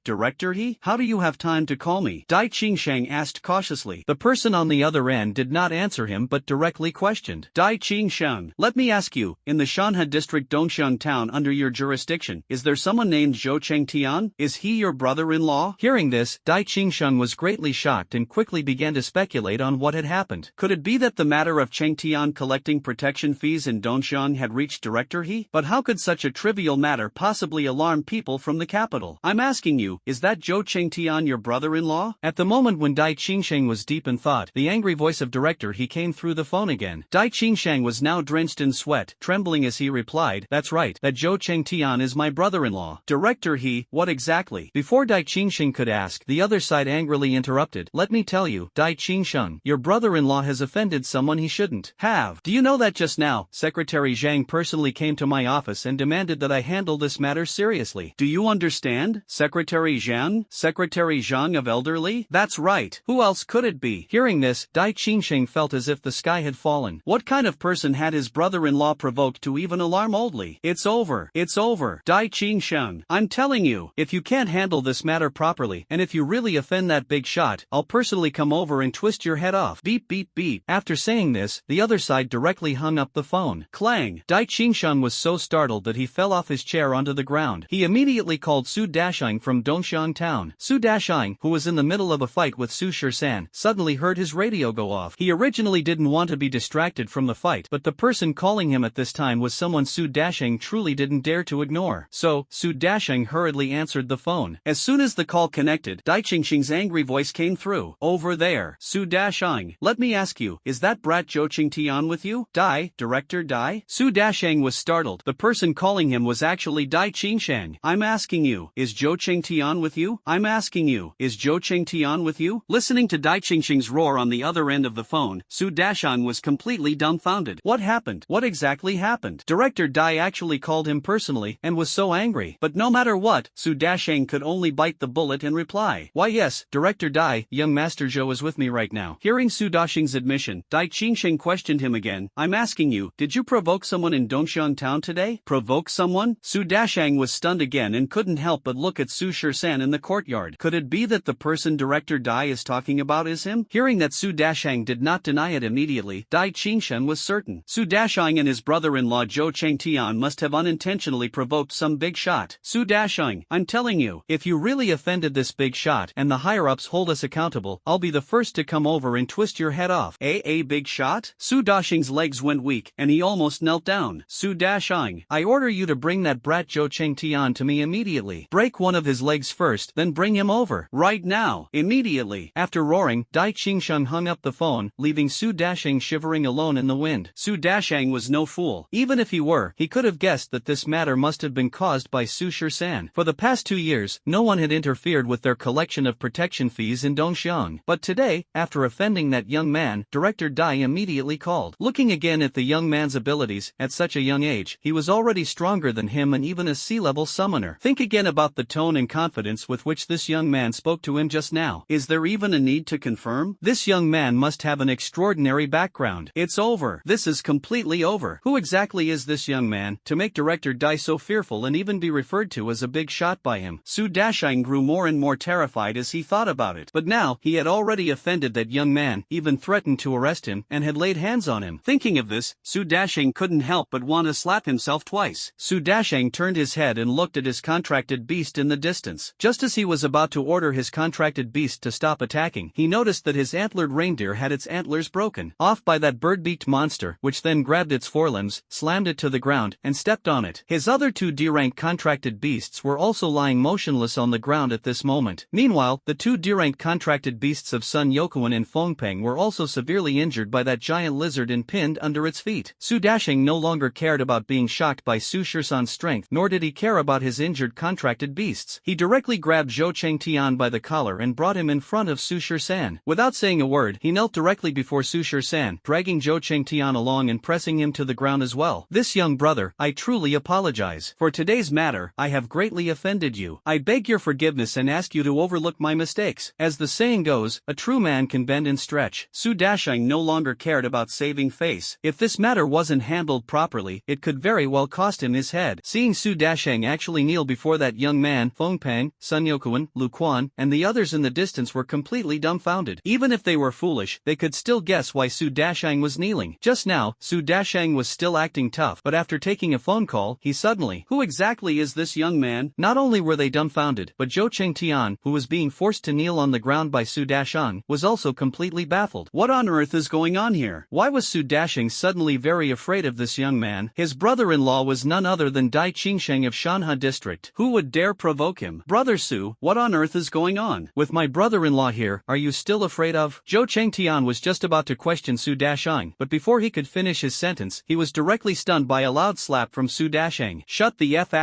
Director he? How do you have time to call me? Dai Qingsheng asked cautiously. The person on the other end did not answer him but directly questioned. Dai Qingsheng, let me ask you, in the Shanha District Dongxiang town under your jurisdiction, is there someone named Zhou Chengtian? Is he your brother-in-law? Hearing this, Dai Qingsheng was greatly shocked and quickly began to speculate on what had happened. Could it be that the matter of Chengtian collecting protection fees in Dongxiang had reached Director He? But how could such a trivial matter possibly alarm people from the capital? I'm asking you, is that Zhou Chengtian your brother-in-law? At the moment when Dai Qingsheng was deep in thought, the angry voice of Director He came through the phone again. Dai Qingsheng was now drenched in sweat, trembling as he replied, "That's right, that Zhou Chengtian is my brother-in-law." Director He, what exactly? Before Dai Qingsheng could ask, the other side angrily interrupted. Let me tell you, Dai Qingsheng, your brother-in-law has offended someone he shouldn't have. Do you know that just now, Secretary Zhang personally came to my office and demanded that I handle this matter seriously. Do you understand? Secretary Zhang? Secretary Zhang of Elderly? That's right. Who else could it be? Hearing this, Dai Qingsheng felt as if the sky had fallen. What kind of person had his brother-in-law provoked to even alarm Oldly? It's over. It's over. Dai Qingsheng, I'm telling you, if you can't handle this matter properly, and if you really offend that big shot, I'll personally come over and twist your head off. Beep beep beep. After saying this, the other side directly hung up the phone. Clang. Dai Qingsheng was so startled that he fell off his chair onto the ground. He immediately called Su Dasheng from Dongxiang town. Su Dasheng, who was in the middle of a fight with Su Shursan, suddenly heard his radio go off. He originally didn't want to be distracted from the fight, but the person calling him at this time was someone Su Dasheng truly didn't dare to ignore. So, Su Dasheng hurriedly answered the phone. As soon as the call connected, Dai Qingsheng's angry voice came through. Over there, Su Dasheng, let me ask you, is that brat Zhou Qingtian with you? Dai, Director Dai? Su Dasheng was startled. The person calling him was actually Dai Qingsheng. I'm asking you, is Zhou Qingtian with you? I'm asking you, is Zhou Qingtian with you? Listening to Dai Qingsheng's roar on the other end of the phone, Su Dasheng was completely dumbfounded. What happened? What exactly happened? Director Dai actually called him personally and was so angry. But no matter what, Su Dasheng could only bite the bullet and reply. Why yes, Director Dai, young Master Zhou is with me right now. Hearing Su Dasheng's admission, Dai Qingsheng questioned him again. I'm asking you, did you provoke someone in Dongxiang town today? Provoke someone? Su Dasheng was stunned again and couldn't help but look at Su Shursan in the courtyard. Could it be that the person Director Dai is talking about is him? Hearing that Su Dasheng did not deny it immediately, Dai Qingsheng was certain. Su Dasheng and his brother-in-law Zhou Chengtian must have unintentionally provoked some big shot. Su Dasheng, I'm telling you, if you really offended this big shot and the higher-ups hold us accountable, I'll be the first to come over and twist your head off. A big shot? Su Dasheng's legs went weak and he almost knelt down. Su Dasheng, I order you to bring that brat Zhou Chengtian to me immediately. Break one of his legs first, then bring him over. Right now. Immediately. After roaring, Dai Qingsheng hung up the phone, leaving Su Dasheng shivering alone in the wind. Su Dasheng was no fool. Even if he were, he could have guessed that this matter must have been caused by Su Shursan. For the past 2 years, no one had interfered with their collection of protection fees in Dongxiang. But today, after offending that young man, Director Dai immediately called. Looking again at the young man's abilities, at such a young age, he was already stronger than him and even a C-level summoner. Think again about the tone and confidence with which this young man spoke to him just now. Is there even a need to confirm? This young man must have an extraordinary background. It's over. This is completely over. Who exactly is this young man, to make Director Dai so fearful and even be referred to as a big shot by him? Su Dasheng grew more and more terrified as he thought about it. But now, he had already offended that young man, even threatened to arrest arrest him and had laid hands on him. Thinking of this, Su Dasheng couldn't help but want to slap himself twice. Su Dasheng turned his head and looked at his contracted beast in the distance. Just as he was about to order his contracted beast to stop attacking, he noticed that his antlered reindeer had its antlers broken off by that bird-beaked monster, which then grabbed its forelimbs, slammed it to the ground, and stepped on it. His other two D-rank contracted beasts were also lying motionless on the ground at this moment. Meanwhile, the two D-rank contracted beasts of Sun Yokuan and Fengpeng were also severely injured by that giant lizard pinned under its feet. Su Dasheng no longer cared about being shocked by Su Shisan's strength, nor did he care about his injured contracted beasts. He directly grabbed Zhou Chengtian by the collar and brought him in front of Su Shisan. Without saying a word, he knelt directly before Su Shisan, dragging Zhou Chengtian along and pressing him to the ground as well. "This young brother, I truly apologize. For today's matter, I have greatly offended you. I beg your forgiveness and ask you to overlook my mistakes. As the saying goes, a true man can bend and stretch." Su Dasheng no longer cared about saving face. If this matter wasn't handled properly, it could very well cost him his head. Seeing Su Dasheng actually kneel before that young man, Fengpeng, Sun Yokuan, Lu Quan, and the others in the distance were completely dumbfounded. Even if they were foolish, they could still guess why Su Dasheng was kneeling. Just now, Su Dasheng was still acting tough, but after taking a phone call, he suddenly, "Who exactly is this young man?" Not only were they dumbfounded, but Zhou Chengtian, who was being forced to kneel on the ground by Su Dasheng, was also completely baffled. What on earth is going on here? Why was Su Dasheng suddenly very afraid of this young man? His brother-in-law was none other than Dai Qingsheng of Shanha district. Who would dare provoke him? "Brother Su, what on earth is going on? With my brother-in-law here, are you still afraid of?" Zhou Chengtian was just about to question Su Dasheng, but before he could finish his sentence, he was directly stunned by a loud slap from Su Dasheng. "Shut the F***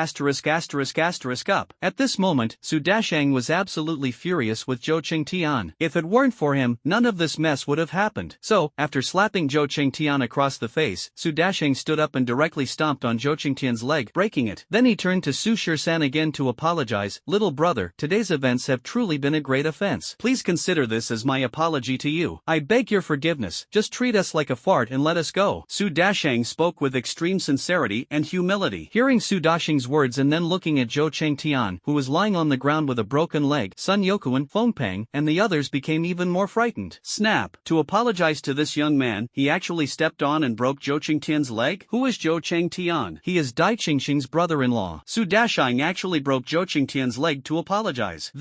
up." At this moment, Su Dasheng was absolutely furious with Zhou Chengtian. If it weren't for him, none of this mess would have happened. So, after slapping Zhou Chengtian across the face, Su Dasheng stood up and directly stomped on Zhou Chengtian's leg, breaking it. Then he turned to Su Shisan again to apologize. "Little brother, today's events have truly been a great offense. Please consider this as my apology to you. I beg your forgiveness, just treat us like a fart and let us go." Su Dasheng spoke with extreme sincerity and humility. Hearing Su Dasheng's words and then looking at Zhou Chengtian, who was lying on the ground with a broken leg, Sun Yokuan, Fengpeng, and the others became even more frightened. Snap! To apologize to this young man, he actually stepped on and broke Zhou Chengtian's leg? Who is Zhou Chengtian? He is Dai Qingsheng's brother-in-law. Su Dasheng actually broke Zhou Chengtian's leg to apologize.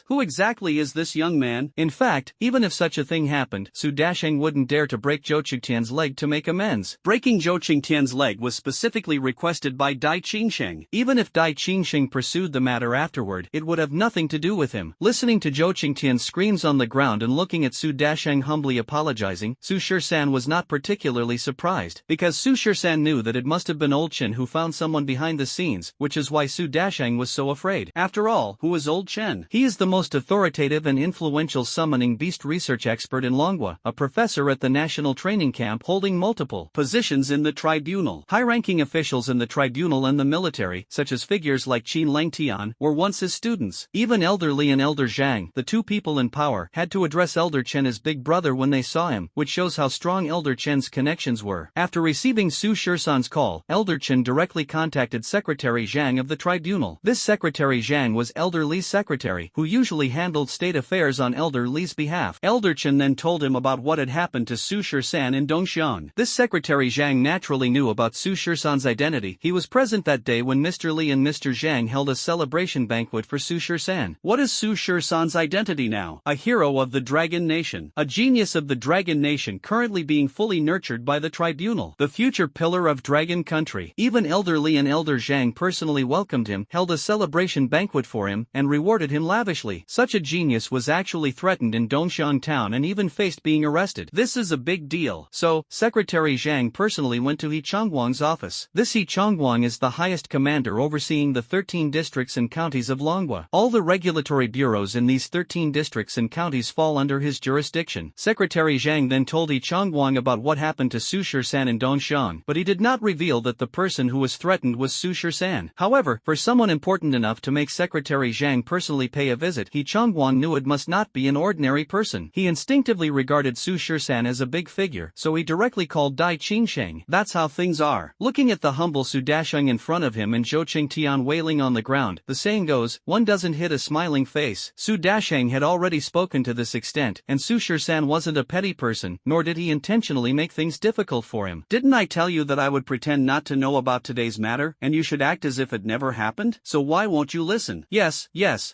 Who exactly is this young man? In fact, even if such a thing happened, Su Dasheng wouldn't dare to break Zhou Chengtian's leg to make amends. Breaking Zhou Chengtian's leg was specifically requested by Dai Qingsheng. Even if Dai Qingsheng pursued the matter afterward, it would have nothing to do with him. Listening to Zhou Chengtian's screams on the ground and looking at Su Dasheng humbly apologizing, Su Shisan was not particularly surprised, because Su Shisan knew that it must have been Old Chen who found someone behind the scenes, which is why Su Dasheng was so afraid. After all, who is Old Chen? He is the most authoritative and influential summoning beast research expert in Longwa, a professor at the National Training Camp holding multiple positions in the tribunal. High-ranking officials in the tribunal and the military, such as figures like Qin Lengtian, were once his students. Even Elder Li and Elder Zhang, the two people in power, had to address Elder Chen as big brother when they saw him, which shows how strong Elder Chen's connections were. After receiving Su Shisan's call, Elder Chen directly contacted Secretary Zhang of the tribunal. This Secretary Zhang was Elder Li's secretary, who usually handled state affairs on Elder Li's behalf. Elder Chen then told him about what had happened to Su Shisan in Dongxiang. This Secretary Zhang naturally knew about Su Shisan's identity. He was present that day when Mr. Li and Mr. Zhang held a celebration banquet for Su Shisan. What is Su Shisan's identity now? A hero of the Dragon Nation. A genius of the Dragon Nation currently being fully nurtured by the tribunal. The future pillar of Dragon Country. Even Elder Li and Elder Zhang personally welcomed him, held a celebration banquet for him, and rewarded him lavishly. Such a genius was actually threatened in Dongxiang town and even faced being arrested. This is a big deal. So, Secretary Zhang personally went to He Chongguang's office. This He Chongguang is the highest commander overseeing the 13 districts and counties of Longwa. All the regulatory bureaus in these 13 districts and counties fall under his jurisdiction. Secretary Zhang then told He Chongguang about what happened to Su Shisan in Dongxiang, but he did not reveal that the person who was threatened was Su Shisan. However, for someone important enough to make Secretary Zhang personally pay a visit, He Chongguang knew it must not be an ordinary person. He instinctively regarded Su Shisan as a big figure, so he directly called Dai Qingsheng. That's how things are. Looking at the humble Su Dasheng in front of him and Zhou Chengtian wailing on the ground, the saying goes, one doesn't hit a smiling face. Su Dasheng had already spoken to this extent, and Su Shisan wasn't a petty person person, nor did he intentionally make things difficult for him. Didn't I tell you that I would pretend not to know about today's matter, and you should act as if it never happened? So why won't you listen? Yes,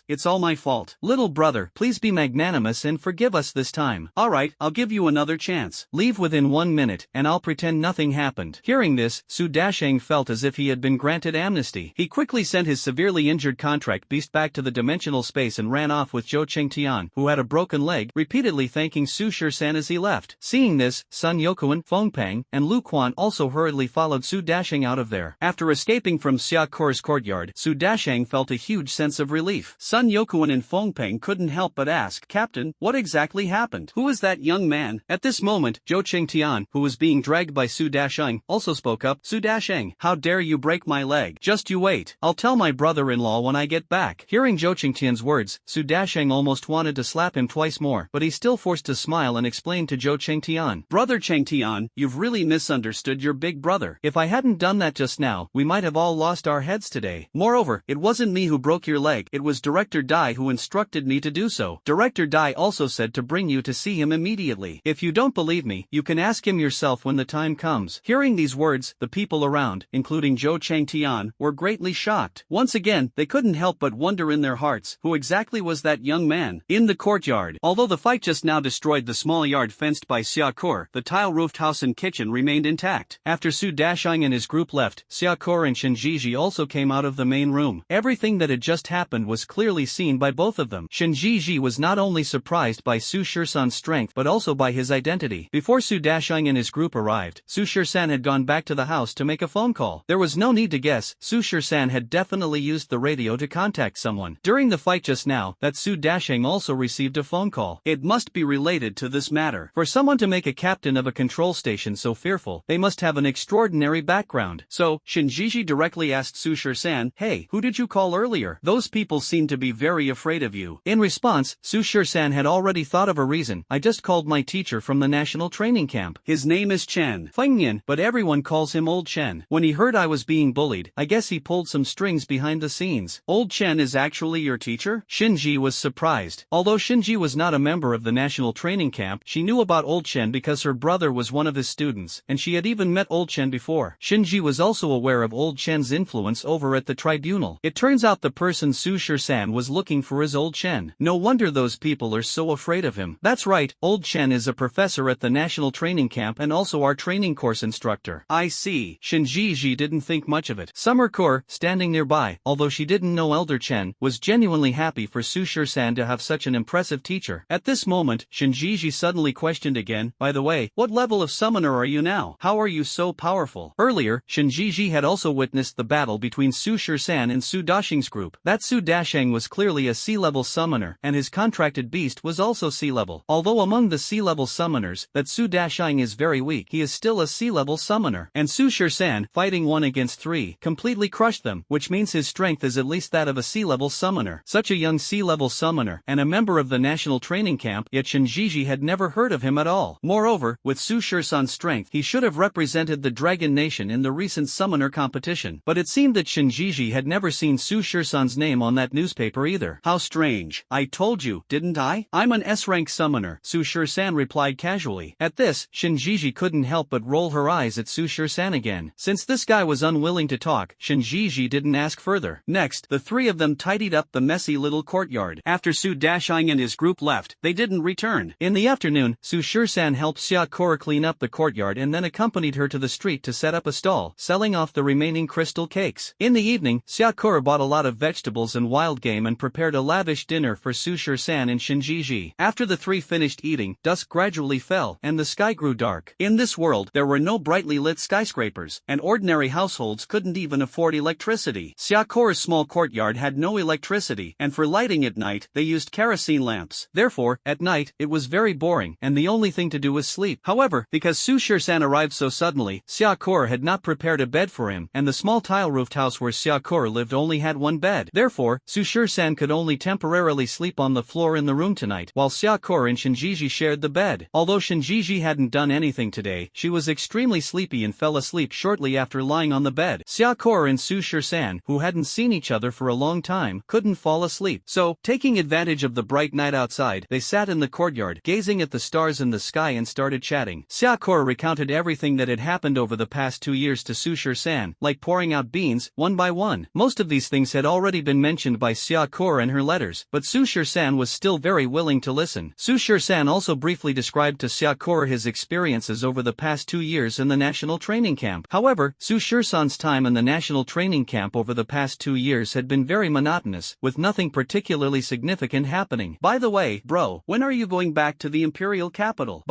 it's all my fault. Little brother, please be magnanimous and forgive us this time. Alright, I'll give you another chance. Leave within 1 minute, and I'll pretend nothing happened. Hearing this, Su Dasheng felt as if he had been granted amnesty. He quickly sent his severely injured contract beast back to the dimensional space and ran off with Zhou Qingtian, who had a broken leg, repeatedly thanking Su Shisan as he left. Seeing this, Sun Yokuan, Fengpang, and Lu Quan also hurriedly followed Su Dasheng out of there. After escaping from Xia Ke's courtyard, Su Dasheng felt a huge sense of relief. Sun Yokuan and Fengpang couldn't help but ask, "Captain, what exactly happened? Who is that young man?" At this moment, Zhou Qingtian, who was being dragged by Su Dasheng, also spoke up. "Su Dasheng, how dare you break my leg? Just you wait. I'll tell my brother-in-law when I get back." Hearing Zhou Qingtian's words, Su Dasheng almost wanted to slap him twice more, but he still forced to smile and explained to Zhou Qingtian, "Brother Qingtian, you've really misunderstood your big brother. If I hadn't done that just now, we might have all lost our heads today. Moreover, it wasn't me who broke your leg, it was Director Dai who instructed me to do so. Director Dai also said to bring you to see him immediately. If you don't believe me, you can ask him yourself when the time comes." Hearing these words, the people around, including Zhou Qingtian, were greatly shocked. Once again, they couldn't help but wonder in their hearts, who exactly was that young man? In the courtyard, although the fight just now destroyed the small yard fenced by Xia Ke, the tile-roofed house and kitchen remained intact. After Su Dasheng and his group left, Xia Ke and Shinjiji also came out of the main room. Everything that had just happened was clearly seen by both of them. Shinjiji was not only surprised by Su Shisan's strength but also by his identity. Before Su Dasheng and his group arrived, Su Shisan had gone back to the house to make a phone call. There was no need to guess, Su Shisan had definitely used the radio to contact someone. During the fight just now, that Su Dasheng also received a phone call. It must be related to this matter. For someone to make a captain of a control station so fearful, they must have an extraordinary background. So, Shinjiji directly asked Su Shisan, "Hey, who did you call earlier? Those people seem to be very afraid of you." In response, Su Shisan had already thought of a reason. "I just called my teacher from the national training camp. His name is Chen Fengyan, but everyone calls him Old Chen. When he heard I was being bullied, I guess he pulled some strings behind the scenes." "Old Chen is actually your teacher?" Shinji was surprised. Although Shinji was not a member of the national training camp, she knew about Old Chen because her brother was one of his students, and she had even met Old Chen before. Shinji was also aware of Old Chen's influence over at the tribunal. It turns out the person Su Shisan was looking for is Old Chen. No wonder those people are so afraid of him. That's right, Old Chen is a professor at the national training camp and also our training course instructor. I see. Shinji didn't think much of it. Summer Core, standing nearby, although she didn't know Elder Chen, was genuinely happy for Su Shisan to have such an impressive teacher. At this moment, Shinji suddenly questioned again, "By the way, what level of summoner are you now? How are you so powerful?" Earlier, Shinji had also witnessed the battle between Su Shisan and Su Dasheng's group. That Su Dasheng was clearly a sea-level summoner, and his contracted beast was also sea-level. Although among the sea-level summoners, that Su Dasheng is very weak, he is still a sea-level summoner. And Su Shisan, fighting 1 against 3, completely crushed them, which means his strength is at least that of a sea-level summoner. Such a young sea-level summoner, and a member of the national training camp, yet Shinji had never heard of him at all. Moreover, with Su Shisan's strength, he should have represented the Dragon Nation in the recent summoner competition. But it seemed that Shinji had never seen Su Shisan's name on that newspaper either. "How strange. I told you, didn't I? I'm an S-rank summoner," Su Shisan replied casually. At this, Shinji couldn't help but roll her eyes at Su Shisan again. Since this guy was unwilling to talk, Shinji didn't ask further. Next, the three of them tidied up the messy little courtyard. After Su Dasheng and his group left, they didn't return. In the afternoon, Su Shisan helped Xia Ke clean up the courtyard and then accompanied her to the street to set up a stall, selling off the remaining crystal cakes. In the evening, Xia Ke bought a lot of vegetables and wild game and prepared a lavish dinner for Su Shisan and Shinji. After the three finished eating, dusk gradually fell, and the sky grew dark. In this world, there were no brightly lit skyscrapers, and ordinary households couldn't even afford electricity. Xia Ke's small courtyard had no electricity, and for lighting at night, they used kerosene lamps. Therefore, at night, it was very boring, and the only thing to do was sleep. However, because Su Shisan arrived so suddenly, Xia Ke had not prepared a bed for him, and the small tile-roofed house where Xia Ke lived only had one bed. Therefore, Su Shisan could only temporarily sleep on the floor in the room tonight, while Xia Ke and Shinji shared the bed. Although Shinji hadn't done anything today, she was extremely sleepy and fell asleep shortly after lying on the bed. Xia Ke and Su Shisan, who hadn't seen each other for a long time, couldn't fall asleep. So, taking advantage of the bright night outside, they sat in the courtyard, gazing at the stars stars in the sky and started chatting. Sakura recounted everything that had happened over the past 2 years to Sushir-san, like pouring out beans, one by one. Most of these things had already been mentioned by Sakura in her letters, but Sushir-san was still very willing to listen. Sushir-san also briefly described to Sakura his experiences over the past 2 years in the national training camp. However, Sushir-san's time in the national training camp over the past 2 years had been very monotonous, with nothing particularly significant happening. By the way, bro, when are you going back to the imperial capital?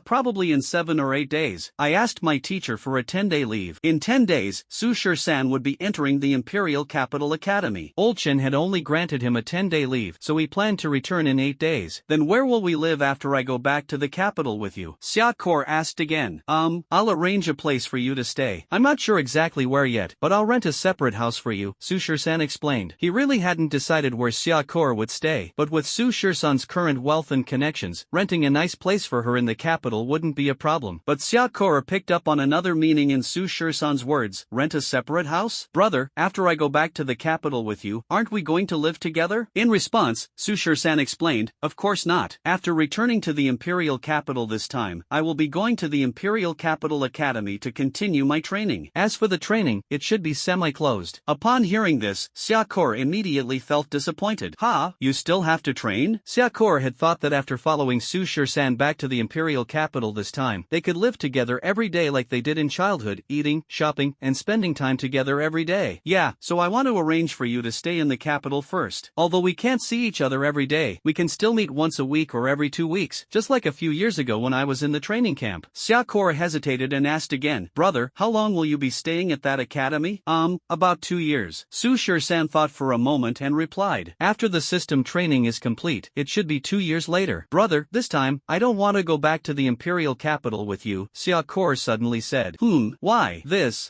Probably in 7 or 8 days. I asked my teacher for a 10-day leave. In 10 days, Sushir-san would be entering the Imperial Capital Academy. Old Shin had only granted him a 10-day leave, so he planned to return in 8 days. Then where will we live after I go back to the capital with you? Sakura asked again. I'll arrange a place for you to stay. I'm not sure exactly where yet, but I'll rent a separate house for you, Sushir-san explained. He really hadn't decided where Sakura would stay, but with Sushir-san's current wealth and connections, renting a nice place for her in the capital wouldn't be a problem. But Sakura picked up on another meaning in Sushir-san's words. Rent a separate house? Brother, after I go back to the capital with you, aren't we going to live together? In response, Sushir-san explained, of course not. After returning to the imperial capital this time, I will be going to the Imperial Capital Academy to continue my training. As for the training, it should be semi-closed. Upon hearing this, Sakura immediately felt disappointed. You still have to train? Sakura had thought that after following Sushir-san back to the imperial capital this time, they could live together every day like they did in childhood, eating, shopping, and spending time together every day. Yeah, so I want to arrange for you to stay in the capital first. Although we can't see each other every day, we can still meet once a week or every 2 weeks, just like a few years ago when I was in the training camp. Sakura hesitated and asked again, brother, how long will you be staying at that academy? About 2 years. Sushir-san thought for a moment and replied, after the system training is complete, it should be 2 years later. Brother, this time, I don't want to go back to the imperial capital with you, Sakura suddenly said. Why?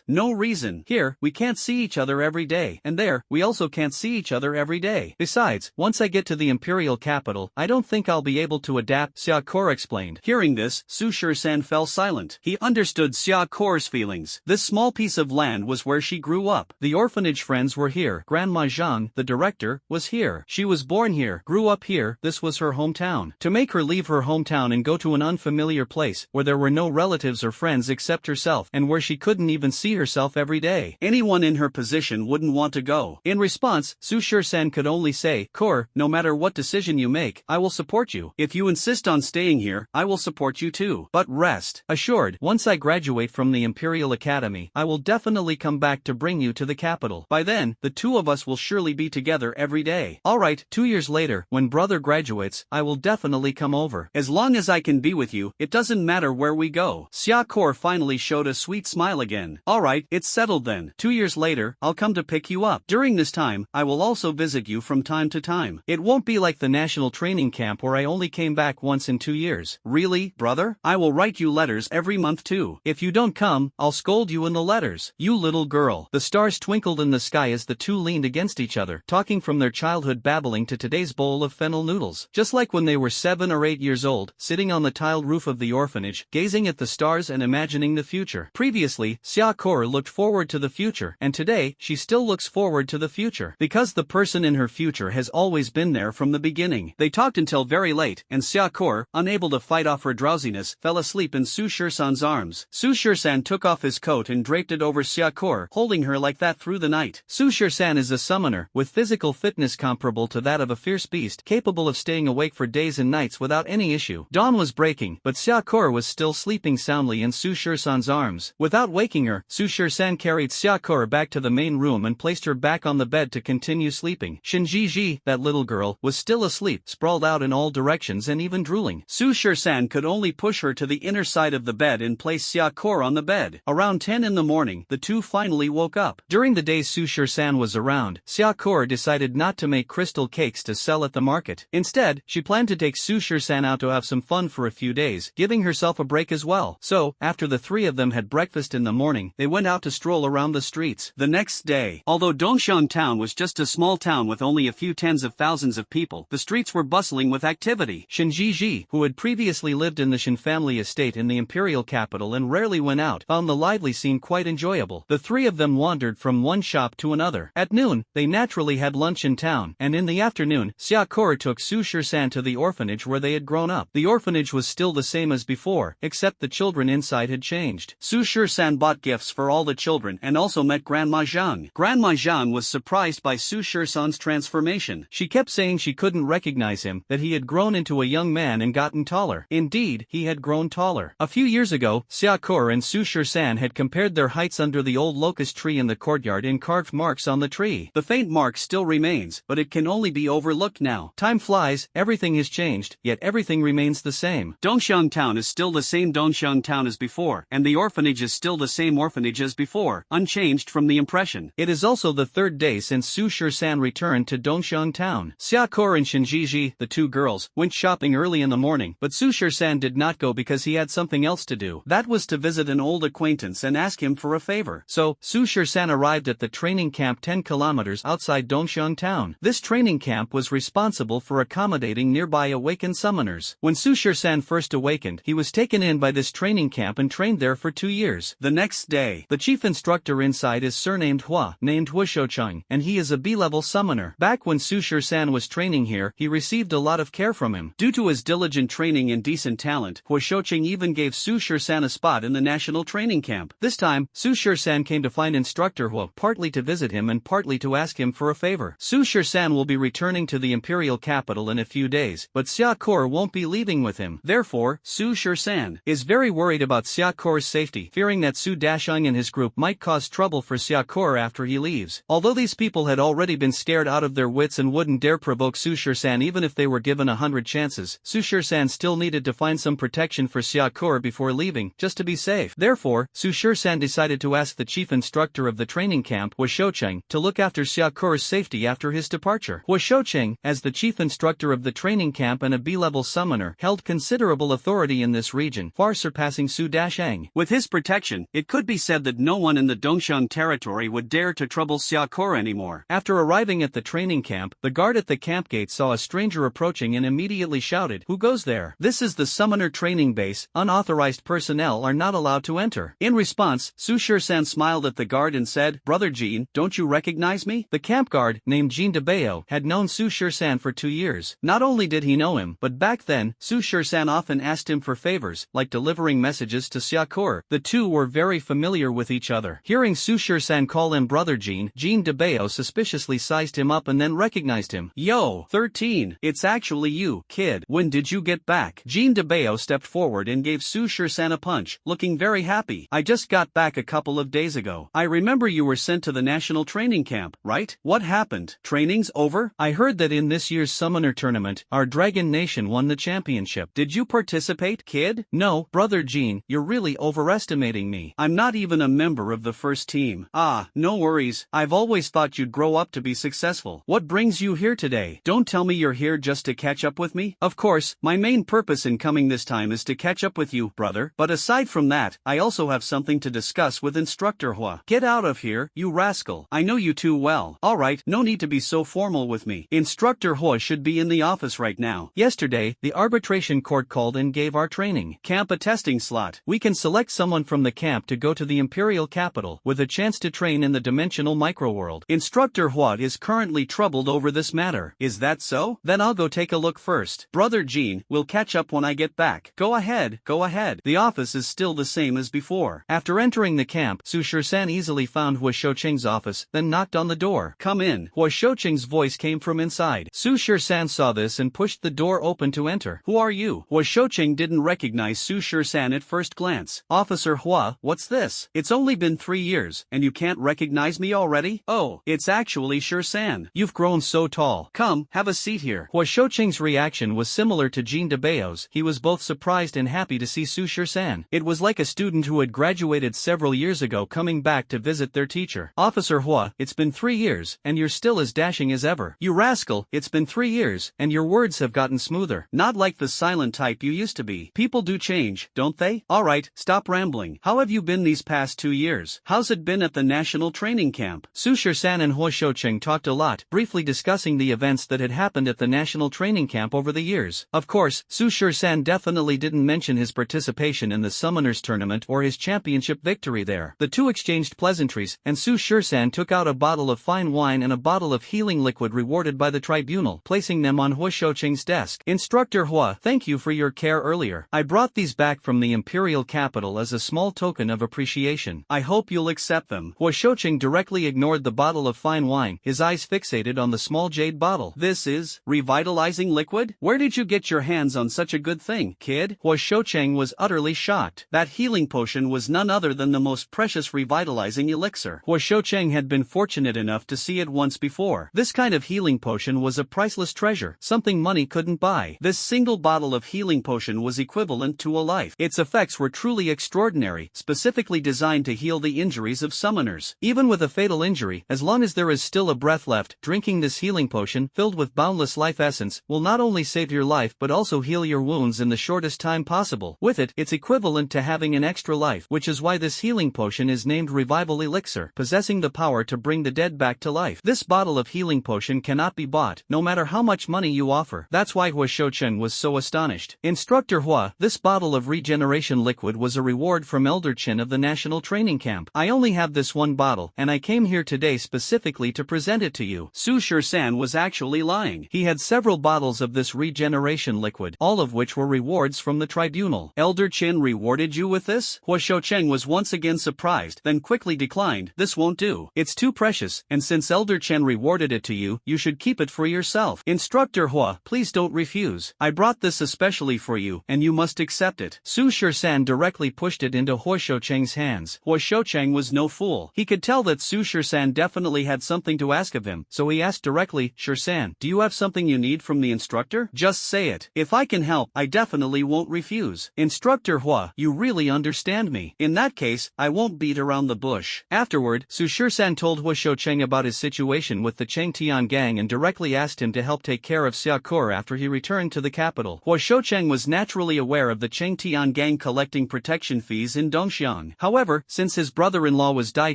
No reason. Here, we can't see each other every day, and there, we also can't see each other every day. Besides, once I get to the imperial capital, I don't think I'll be able to adapt, Sakura explained. Hearing this, Sushir-san fell silent. He understood Sakura's feelings. This small piece of land was where she grew up. The orphanage friends were here. Grandma Zhang, the director, was here. She was born here, grew up here, this was her hometown. To make her leave her hometown and go to an unfamiliar place, where there were no relatives or friends except herself, and where she couldn't even see herself every day. Anyone in her position wouldn't want to go. In response, Sushir-san could only say, Kor, no matter what decision you make, I will support you. If you insist on staying here, I will support you too. But rest assured, once I graduate from the Imperial Academy, I will definitely come back to bring you to the capital. By then, the two of us will surely be together every day. Alright, 2 years later, when brother graduates, I will definitely come over. As long as I can be with you, it doesn't matter where we go. Sakura finally showed a sweet smile again. Alright, it's settled then. 2 years later, I'll come to pick you up. During this time, I will also visit you from time to time. It won't be like the national training camp where I only came back once in 2 years. Really, brother? I will write you letters every month too. If you don't come, I'll scold you in the letters. You little girl. The stars twinkled in the sky as the two leaned against each other, talking from their childhood babbling to today's bowl of fennel noodles. Just like when they were 7 or 8 years old, sitting on the tiled roof of the orphanage, gazing at the stars and imagining the future. Previously, Sakura looked forward to the future, and today, she still looks forward to the future. Because the person in her future has always been there from the beginning. They talked until very late, and Sakura, unable to fight off her drowsiness, fell asleep in Sushir-san's arms. Sushir-san took off his coat and draped it over Sakura, holding her like that through the night. Sushir-san is a summoner, with physical fitness comparable to that of a fierce beast, capable of staying awake for days and nights without any issue. Dawn was breaking, but Sakura was still sleeping soundly in Sushir-san's arms. Without waking her, Sushir-san carried Sakura back to the main room and placed her back on the bed to continue sleeping. Shinji-ji, that little girl, was still asleep, sprawled out in all directions and even drooling. Sushir-san could only push her to the inner side of the bed and place Sakura on the bed. Around 10 in the morning, the two finally woke up. During the days Sushir-san was around, Sakura decided not to make crystal cakes to sell at the market. Instead, she planned to take Sushir-san out to have some fun for a few days, giving herself a break as well. So, after the three of them had breakfast in the morning, they went out to stroll around the streets. The next day, although Dongshan town was just a small town with only a few tens of thousands of people, the streets were bustling with activity. Shinji-ji, who had previously lived in the Shin family estate in the imperial capital and rarely went out, found the lively scene quite enjoyable. The three of them wandered from one shop to another. At noon, they naturally had lunch in town, and in the afternoon, Sakura Xiaokura took Su Shisan to the orphanage where they had grown up. The orphanage was still the same as before, except the children inside had changed. Su Shisan bought gifts for all the children and also met Grandma Zhang. Grandma Zhang was surprised by Su Shisan's transformation. She kept saying she couldn't recognize him, that he had grown into a young man and gotten taller. Indeed, he had grown taller. A few years ago, Xiaokura and Su Shisan had compared their heights under the old locust tree in the courtyard and carved marks on the tree. The faint mark still remains, but it can only be overlooked now. Time flies, everything has changed, yet everything remains the same. Dongxiang Town is still the same Dongxiang Town as before, and the orphanage is still the same orphanage as before, unchanged from the impression. It is also the third day since Su Shisan returned to Dongxiang Town. Xiaokura and Shinjiji, the two girls, went shopping early in the morning, but Su Shisan did not go because he had something else to do. That was to visit an old acquaintance and ask him for a favor. So, Su Shisan arrived at the training camp 10 kilometers outside Dongxiang Town. This training camp was responsible for accommodating nearby awakened summoners. When Su Shisan first awakened, he was taken in by this training camp and trained there for 2 years. The next day, the chief instructor inside is surnamed Hua, named Hua Shoucheng, and he is a B-level summoner. Back when Su Shisan was training here, he received a lot of care from him. Due to his diligent training and decent talent, Hua Shoucheng even gave Su Shisan a spot in the national training camp. This time, Su Shisan came to find instructor Hua, partly to visit him and partly to ask him for a favor. Su Shisan will be returning to the imperial capital in a few days, but Xiaokura won't be leaving with him. Therefore, Su Shisan is very worried about Xiaokura's safety, fearing that Su Dasheng and his group might cause trouble for Xiaokura after he leaves. Although these people had already been scared out of their wits and wouldn't dare provoke Su Shisan even if they were given 100 chances, Su Shisan still needed to find some protection for Xiaokura before leaving, just to be safe. Therefore, Su Shisan decided to ask the chief instructor of the training camp, Hua Shoucheng, to look after Xiaokura's safety after his departure. Hua Shoucheng, as the chief instructor of the training camp and a B-level summoner, held considerable authority in this region, far surpassing Su Dasheng. With his protection, it could be said that no one in the Dongxiang territory would dare to trouble Xiaokura anymore. After arriving at the training camp, the guard at the camp gate saw a stranger approaching and immediately shouted, "Who goes there? This is the summoner training base. Unauthorized personnel are not allowed to enter." In response, Su Shisan smiled at the guard and said, "Brother Jean, don't you recognize me?" The camp guard, named Jean Debeo, had known Su Shisan for 2 years. Not only did he know him, but back then, Su Shisan often asked him for favors, like delivering messages to Xiaokura. The two were very familiar with each other. Hearing Su Shisan call him Brother Jean, Jean Debeo suspiciously sized him up and then recognized him. "Yo, 13, it's actually you, kid. When did you get back?" Jean Debeo stepped forward and gave Su Shisan a punch, looking very happy. "I just got back a couple of days ago. I remember you were sent to the national training camp, right? What happened? Training's over? I heard that in this year's summoner tournament, our Dragon Nation won the championship. Did you participate, kid?" "No, Brother Jean, you're really overestimating me. I'm not even a member of the first team." "Ah, no worries. I've always thought you'd grow up to be successful. What brings you here today? Don't tell me you're here just to catch up with me." "Of course, my main purpose in coming this time is to catch up with you, brother. But aside from that, I also have something to discuss with Instructor Hua." "Get out of here, you rascal. I know you too well." "Alright, no need to be so formal with me. Instructor Hua should be in the office right now. Yesterday, the arbitration court called and gave our training camp a testing slot. We can select someone from the camp to go to the imperial capital, with a chance to train in the dimensional microworld. Instructor Hua is currently troubled over this matter." "Is that so? Then I'll go take a look first. Brother Jean, we'll catch up when I get back." Go ahead, go ahead." The office is still the same as before. After entering the camp, Su Shisan easily found Hua Shoucheng's office, then knocked on the door. "Come in." Hua Shoucheng's voice came from inside. Su Shisan saw this and pushed the door open to enter. "Who are you?" Hua Shoucheng didn't recognize Su Shisan at first glance. "Officer Hua, what's this? It's only been 3 years, and you can't recognize me already? Oh, it's actually Shisan. You've grown so tall. Come, have a seat here." Hua Shoucheng's reaction was similar to Jean Debeo's. He was both surprised and happy to see Su Shisan. It was like a student who had graduated several years ago coming back to visit their teacher. "Officer Hua, it's been 3 years, and you're still as dashing as ever." "You rascal, it's been 3 years, and your words have gotten smoother. Not like the silent type you used to be. People do change, don't they? Alright, stop rambling. How have you been these past 2 years? How's it been at the national training camp?" Su Shisan and Hua Shoucheng talked a lot, briefly discussing the events that had happened at the national training camp over the years. Of course, Su Shisan definitely didn't mention his participation in the Summoners Tournament or his championship victory there. The two exchanged pleasantries, and Su Shisan took out a bottle of fine wine and a bottle of healing liquid rewarded by the tribunal. tribunal, placing them on Hua Shoucheng's desk. Instructor Hua, thank you for your care earlier. I brought these back from the imperial capital as a small token of appreciation. I hope you'll accept them. Hua Shoucheng directly ignored the bottle of fine wine, his eyes fixated on the small jade bottle. This is revitalizing liquid? Where did you get your hands on such a good thing, kid? Hua Shoucheng was utterly shocked. That healing potion was none other than the most precious revitalizing elixir. Hua Shoucheng had been fortunate enough to see it once before. This kind of healing potion was a priceless treasure, something money couldn't buy. This single bottle of healing potion was equivalent to a life. Its effects were truly extraordinary, specifically designed to heal the injuries of summoners. Even with a fatal injury, as long as there is still a breath left, drinking this healing potion, filled with boundless life essence, will not only save your life but also heal your wounds in the shortest time possible. With it, it's equivalent to having an extra life, which is why this healing potion is named Revival Elixir, possessing the power to bring the dead back to life. This bottle of healing potion cannot be bought, no matter how much money you offer. That's why Hua Shoucheng was so astonished. Instructor Hua, this bottle of regeneration liquid was a reward from Elder Chin of the National Training Camp. I only have this one bottle, and I came here today specifically to present it to you. Su Shisan was actually lying. He had several bottles of this regeneration liquid, all of which were rewards from the tribunal. Elder Chin rewarded you with this? Hua Shoucheng was once again surprised, then quickly declined. This won't do. It's too precious, and since Elder Chen rewarded it to you, you should keep it for yourself. Instructor Hua, please don't refuse. I brought this especially for you, and you must accept it. Su Shisan directly pushed it into Hua Shoucheng's hands. Hua Shoucheng was no fool. He could tell that Su Shisan definitely had something to ask of him, so he asked directly, Shisan, do you have something you need from the instructor? Just say it. If I can help, I definitely won't refuse. Instructor Hua, you really understand me. In that case, I won't beat around the bush. Afterward, Su Shisan told Hua Shoucheng about his situation with the Chengtian gang and directly asked him to help take care of Xiaokur after he returned to the capital. Hua Shoucheng was naturally aware of the Chengtian gang collecting protection fees in Dongxiang. However, since his brother-in-law was Dai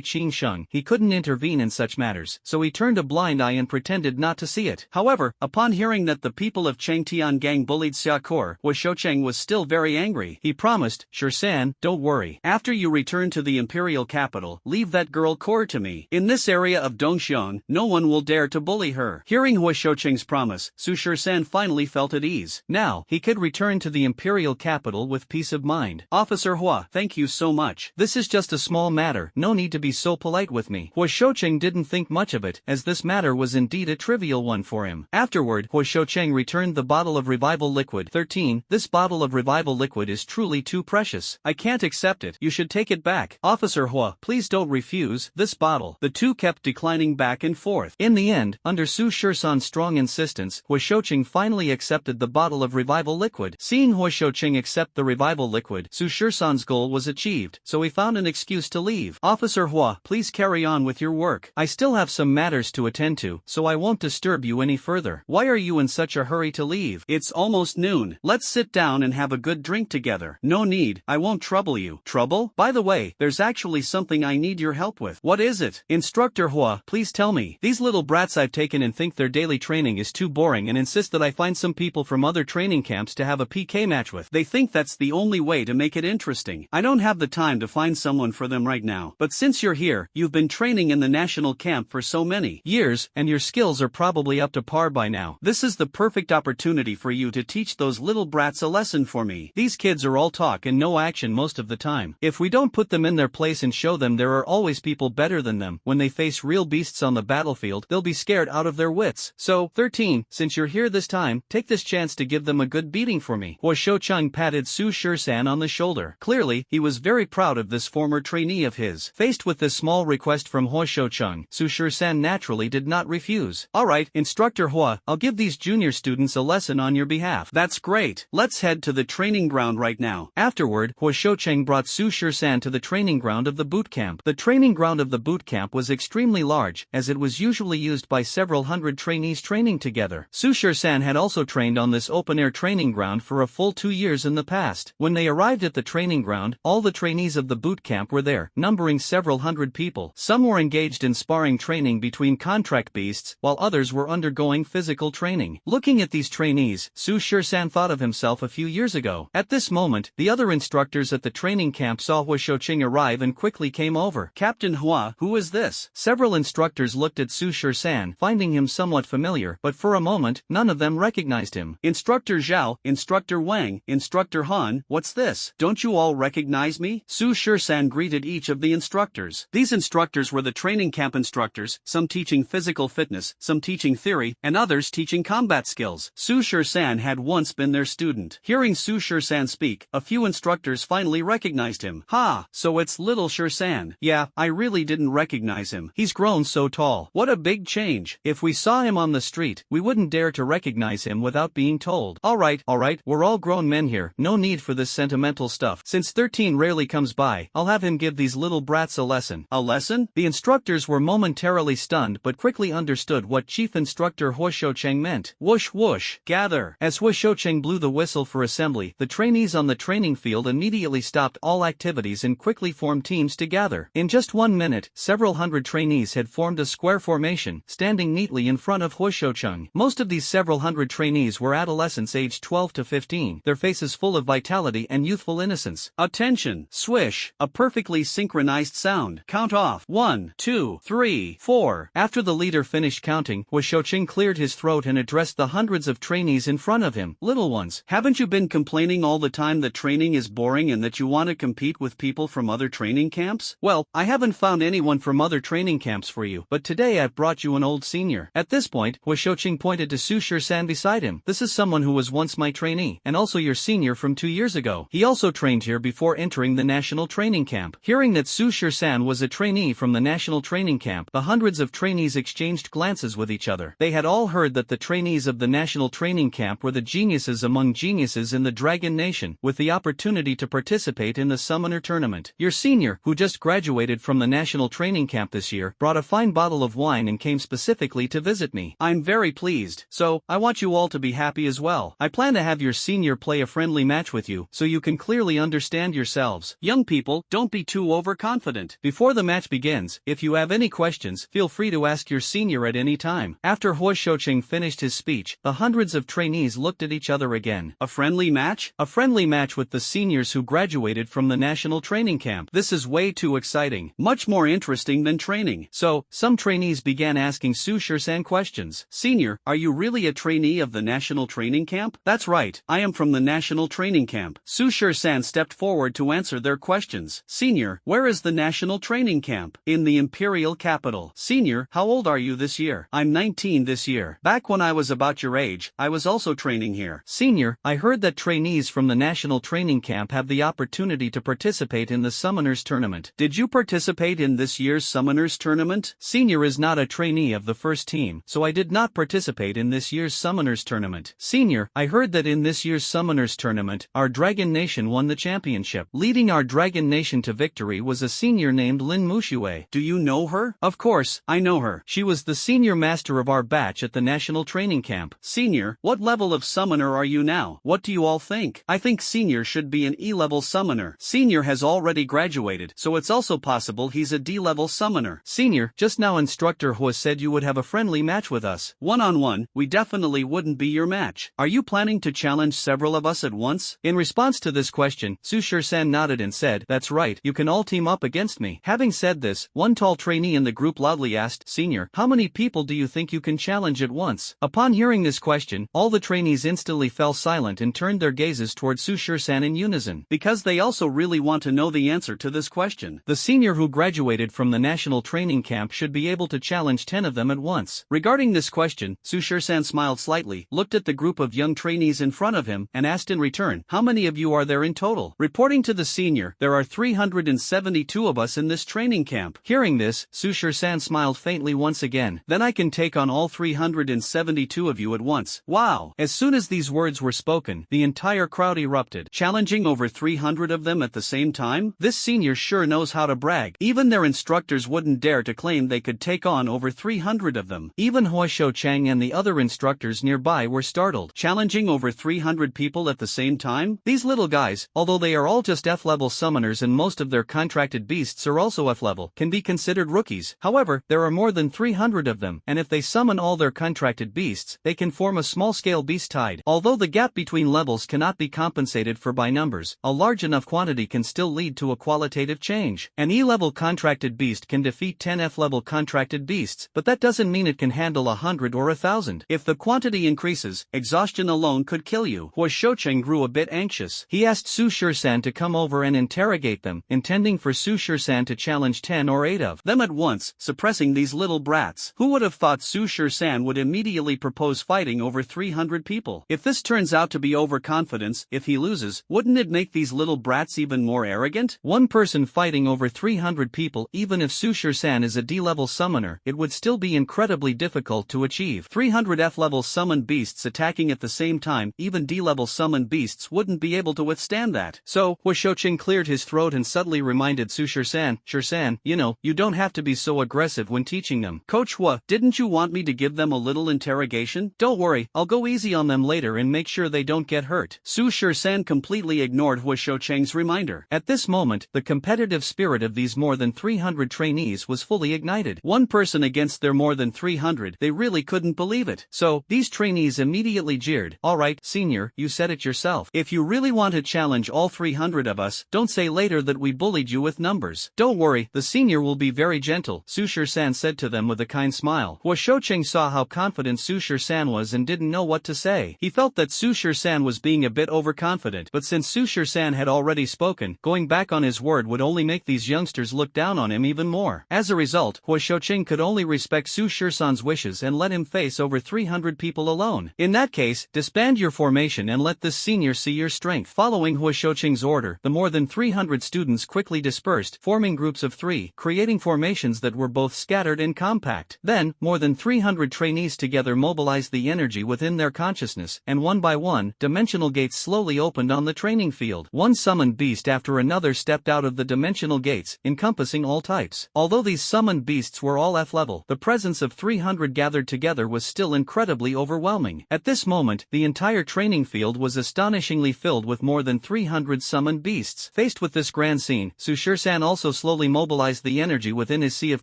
Qingsheng, he couldn't intervene in such matters, so he turned a blind eye and pretended not to see it. However, upon hearing that the people of Chengtian gang bullied Xiaokur, Hua Shoucheng was still very angry. He promised, Shisan, don't worry. After you return to the imperial capital, leave that girl Kor to me. In this area of Dongxiang, no one will dare to bully her. Hearing Hua Shoucheng's promise, Su Shisan finally felt at ease. Now, he could return to the imperial capital with peace of mind. Officer Hua, thank you so much. This is just a small matter, no need to be so polite with me. Hua Shoucheng didn't think much of it, as this matter was indeed a trivial one for him. Afterward, Hua Shoucheng returned the bottle of revival liquid. 13. This bottle of revival liquid is truly too precious. I can't accept it. You should take it back. Officer Hua, please don't refuse this bottle. The two kept declining back and forth. In the end, under Su Shisan's strong insistence, Hua Shoucheng finally accepted the bottle of revival liquid. Seeing Hua Shoucheng accept the revival liquid, Su Shisan's goal was achieved, so he found an excuse to leave. Officer Hua, please carry on with your work. I still have some matters to attend to, so I won't disturb you any further. Why are you in such a hurry to leave? It's almost noon. Let's sit down and have a good drink together. No need, I won't trouble you. Trouble? By the way, there's actually something I need your help with. What is it? Instructor Hua, please tell me. These little brats I've taken and think their daily training is too boring and insist that I find some people from other training camps to have a PK match with. They think that's the only way to make it interesting. I don't have the time to find someone for them right now. But since you're here, you've been training in the national camp for so many years, and your skills are probably up to par by now. This is the perfect opportunity for you to teach those little brats a lesson for me. These kids are all talk and no action most of the time. If we don't put them in their place and show them there are always people better than them, when they face real beasts on the battlefield, they'll be scared out of their wits. So, 13, since you're here this time, take this chance to give them a good beating for me. Hua Shoucheng patted Su Shisan on the shoulder. Clearly, he was very proud of this former trainee of his. Faced with this small request from Hua Shoucheng, Su Shisan naturally did not refuse. Alright, Instructor Hua, I'll give these junior students a lesson on your behalf. That's great. Let's head to the training ground right now. Afterward, Hua Shoucheng brought Su Shisan to the training ground of the boot camp. The training ground of the boot camp was extremely large, as it was usually used by several hundred trainees training together. Su Shisan had also trained on this open-air training ground for a full 2 years in the past. When they arrived at the training ground, all the trainees of the boot camp were there, numbering several hundred people. Some were engaged in sparring training between contract beasts, while others were undergoing physical training. Looking at these trainees, Su Shisan thought of himself a few years ago. At this moment, the other instructors at the training camp saw Hua Shoucheng arrive and quickly came over. Captain Hua, who is this? Several instructors looked at Su Shisan, finding him somewhat familiar. familiar, but for a moment, none of them recognized him. Instructor Zhao, Instructor Wang, Instructor Han, what's this? Don't you all recognize me? Su Shisan greeted each of the instructors. These instructors were the training camp instructors, some teaching physical fitness, some teaching theory, and others teaching combat skills. Su Shisan had once been their student. Hearing Su Shisan speak, a few instructors finally recognized him. Ha, so it's little Shisan. Yeah, I really didn't recognize him. He's grown so tall. What a big change. If we saw him on the street, we wouldn't dare to recognize him without being told. Alright, we're all grown men here. No need for this sentimental stuff. Since 13 rarely comes by, I'll have him give these little brats a lesson. A lesson? The instructors were momentarily stunned but quickly understood what Chief Instructor Huo Shoucheng meant. Whoosh whoosh, gather. As Huo Shoucheng blew the whistle for assembly, the trainees on the training field immediately stopped all activities and quickly formed teams to gather. In just 1 minute, several hundred trainees had formed a square formation, standing neatly in front of Huo Shoucheng. Most of these several hundred trainees were adolescents aged 12 to 15, their faces full of vitality and youthful innocence. Attention! Swish! A perfectly synchronized sound. Count off. 1, 2, 3, 4. After the leader finished counting, Huo Shoucheng cleared his throat and addressed the hundreds of trainees in front of him. Little ones, haven't you been complaining all the time that training is boring and that you want to compete with people from other training camps? Well, I haven't found anyone from other training camps for you, but today I've brought you an old senior. At this point, Huo Shoucheng pointed to Su Shisan beside him. This is someone who was once my trainee, and also your senior from 2 years ago. He also trained here before entering the national training camp. Hearing that Su Shisan was a trainee from the national training camp, the hundreds of trainees exchanged glances with each other. They had all heard that the trainees of the national training camp were the geniuses among geniuses in the Dragon Nation, with the opportunity to participate in the Summoner Tournament. Your senior, who just graduated from the national training camp this year, brought a fine bottle of wine and came specifically to visit me. I'm very pleased, so I want you all to be happy as well. I plan to have your senior play a friendly match with you, so you can clearly understand yourselves. Young people, don't be too overconfident. Before the match begins, if you have any questions, feel free to ask your senior at any time. After Huo Shoucheng finished his speech, the hundreds of trainees looked at each other again. A friendly match? A friendly match with the seniors who graduated from the national training camp. This is way too exciting. Much more interesting than training. So, some trainees began asking Su Shisan questions. Senior, are you really a trainee of the national training camp? That's right, I am from the national training camp. Su Shisan stepped forward to answer their questions. Senior, where is the national training camp? In the imperial capital. Senior, how old are you this year? I'm 19 this year. Back when I was about your age, I was also training here. Senior, I heard that trainees from the national training camp have the opportunity to participate in the Summoners Tournament. Did you participate in this year's Summoners Tournament? Senior is not a trainee of the first team, so I did not participate in this year's Summoners Tournament. Senior, I heard that in this year's Summoners Tournament, our Dragon Nation won the championship. Leading our Dragon Nation to victory was a senior named Lin Muxue. Do you know her? Of course, I know her. She was the senior master of our batch at the national training camp. Senior, what level of summoner are you now? What do you all think? I think Senior should be an E-level summoner. Senior has already graduated, so it's also possible he's a D-level summoner. Senior, just now Instructor Huo said you would have a friendly match with us. One-on-one, we definitely wouldn't be your match. Are you planning to challenge several of us at once? In response to this question, Su Shisan nodded and said, that's right, you can all team up against me. Having said this, one tall trainee in the group loudly asked, Senior, how many people do you think you can challenge at once? Upon hearing this question, all the trainees instantly fell silent and turned their gazes towards Su Shisan in unison, because they also really want to know the answer to this question. The senior who graduated from the national training camp should be able to challenge 10 of them at once. Regarding this question, Su Shisan smiled slightly, looked at the group of young trainees in front of him, and asked in return, how many of you are there in total? Reporting to the senior, there are 372 of us in this training camp. Hearing this, Su Shisan smiled faintly once again. Then I can take on all 372 of you at once. Wow! As soon as these words were spoken, the entire crowd erupted. Challenging over 300 of them at the same time? This senior sure knows how to brag. Even their instructors wouldn't dare to claim they could take on over 300 of them. Even Huo Shoucheng and the other instructors nearby were startled. Challenging over 300 people at the same time? These little guys, although they are all just F-level summoners and most of their contracted beasts are also F-level, can be considered rookies. However, there are more than 300 of them, and if they summon all their contracted beasts, they can form a small-scale beast tide. Although the gap between levels cannot be compensated for by numbers, a large enough quantity can still lead to a qualitative change. An E-level contracted beast can defeat 10 F-level contracted beasts, but that doesn't mean it can handle a 500 or 1,000. If the quantity increases, exhaustion alone could kill you. Hua Shoucheng grew a bit anxious. He asked Su Shisan to come over and interrogate them, intending for Su Shisan to challenge 10 or 8 of them at once, suppressing these little brats. Who would have thought Su Shisan would immediately propose fighting over 300 people? If this turns out to be overconfidence, if he loses, wouldn't it make these little brats even more arrogant? One person fighting over 300 people, even if Su Shisan is a D-level summoner, it would still be incredibly difficult to achieve. 300 F-level summoned beasts attacking at the same time, even D-level summoned beasts wouldn't be able to withstand that. So, Hua Shoucheng cleared his throat and subtly reminded Su Shisan, Shisan, you don't have to be so aggressive when teaching them. Coach Hua, didn't you want me to give them a little interrogation? Don't worry, I'll go easy on them later and make sure they don't get hurt. Su Shisan completely ignored Hua Shoucheng's reminder. At this moment, the competitive spirit of these more than 300 trainees was fully ignited. One person against their more than 300, they really couldn't believe it. So, these trainees immediately jeered. Alright, senior, you said it yourself. If you really want to challenge all 300 of us, don't say later that we bullied you with numbers. Don't worry, the senior will be very gentle, Su Shisan said to them with a kind smile. Hua Shoucheng saw how confident Su Shisan was and didn't know what to say. He felt that Su Shisan was being a bit overconfident, but since Su Shisan had already spoken, going back on his word would only make these youngsters look down on him even more. As a result, Hua Shoucheng could only respect Su Shisan's wishes and let him face over 300 people alone. In that case, disband your formation and let this senior see your strength. Following Hua Shoucheng's order, the more than 300 students quickly dispersed, forming groups of 3, creating formations that were both scattered and compact. Then, more than 300 trainees together mobilized the energy within their consciousness, and one by one, dimensional gates slowly opened on the training field. One summoned beast after another stepped out of the dimensional gates, encompassing all types. Although these summoned beasts were all F-level, the presence of 300 gathered together was still incredibly overwhelming. At this moment, the entire training field was astonishingly filled with more than 300 summoned beasts. Faced with this grand scene, Su Shisan also slowly mobilized the energy within his sea of